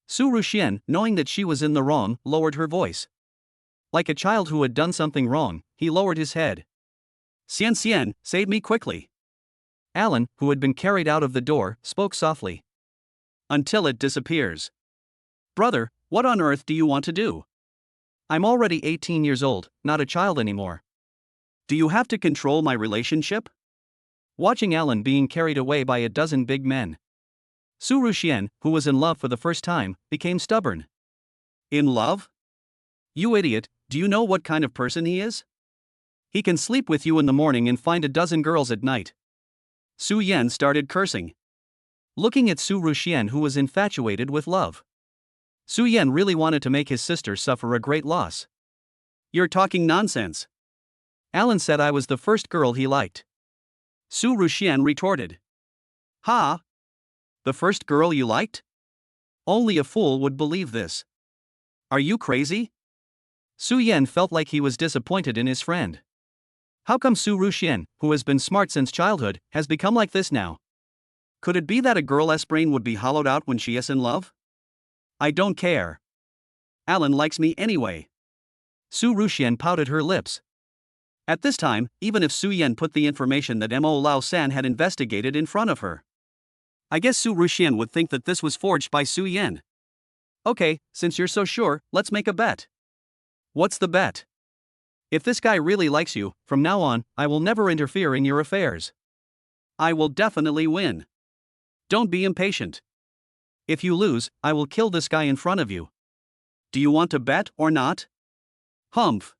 Su Ruxian, knowing that she was in the wrong, lowered her voice. Like a child who had done something wrong, he lowered his head. Xian, save me quickly. Alan, who had been carried out of the door, spoke softly. Until it disappears. Brother, what on earth do you want to do? I'm already 18 years old, not a child anymore. Do you have to control my relationship? Watching Alan being carried away by a dozen big men. Su Ruxian, who was in love for the first time, became stubborn. In love? You idiot, do you know what kind of person he is? He can sleep with you in the morning and find a dozen girls at night. Su Yan started cursing. Looking at Su Ruxian, who was infatuated with love. Su Yan really wanted to make his sister suffer a great loss. You're talking nonsense. Alan said I was the first girl he liked. Su Ruxian retorted. Ha! The first girl you liked? Only a fool would believe this. Are you crazy? Su Yan felt like he was disappointed in his friend. How come Su Ruxian, who has been smart since childhood, has become like this now? Could it be that a girl's brain would be hollowed out when she is in love? I don't care. Alan likes me anyway. Su Ruxian pouted her lips. At this time, even if Su Yan put the information that Mo Lao San had investigated in front of her, I guess Su Ruxian would think that this was forged by Su Yan. Okay, since you're so sure, let's make a bet. What's the bet? If this guy really likes you, from now on, I will never interfere in your affairs. I will definitely win. Don't be impatient. If you lose, I will kill this guy in front of you. Do you want to bet or not? Humph.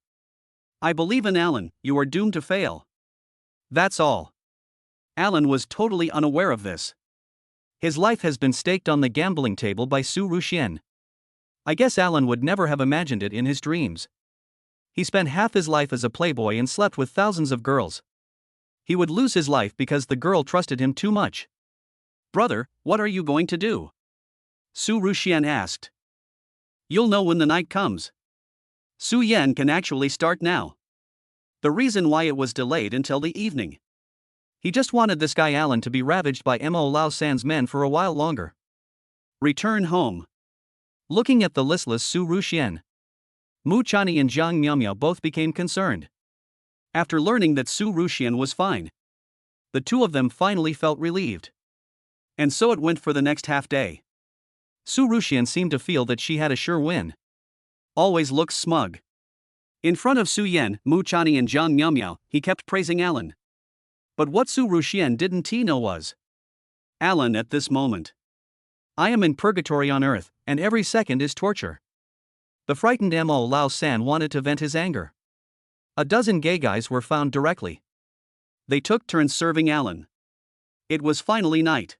I believe in Alan, you are doomed to fail. That's all. Alan was totally unaware of this. His life has been staked on the gambling table by Su Ruxian. I guess Alan would never have imagined it in his dreams. He spent half his life as a playboy and slept with thousands of girls. He would lose his life because the girl trusted him too much. Brother, what are you going to do? Su Ruxian asked. You'll know when the night comes. Su Yan can actually start now. The reason why it was delayed until the evening. He just wanted this guy Alan to be ravaged by Mo Lao San's men for a while longer. Return home. Looking at the listless Su Ruxian, Mu Chani and Zhang Miaomiao both became concerned. After learning that Su Ruxian was fine, the two of them finally felt relieved. And so it went for the next half day. Su Ruxian seemed to feel that she had a sure win. Always looks smug. In front of Su Yan, Mu Chani and Zhang Miaomiao, he kept praising Alan. But what Su Ruxian didn't know was Alan at this moment. I am in purgatory on earth, and every second is torture. The frightened Mo Lao San wanted to vent his anger. A dozen gay guys were found directly. They took turns serving Alan. It was finally night.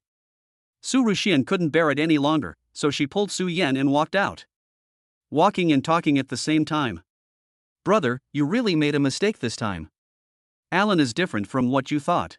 Su Ruxian couldn't bear it any longer, so she pulled Su Yan and walked out. Walking and talking at the same time. Brother, you really made a mistake this time. Alan is different from what you thought.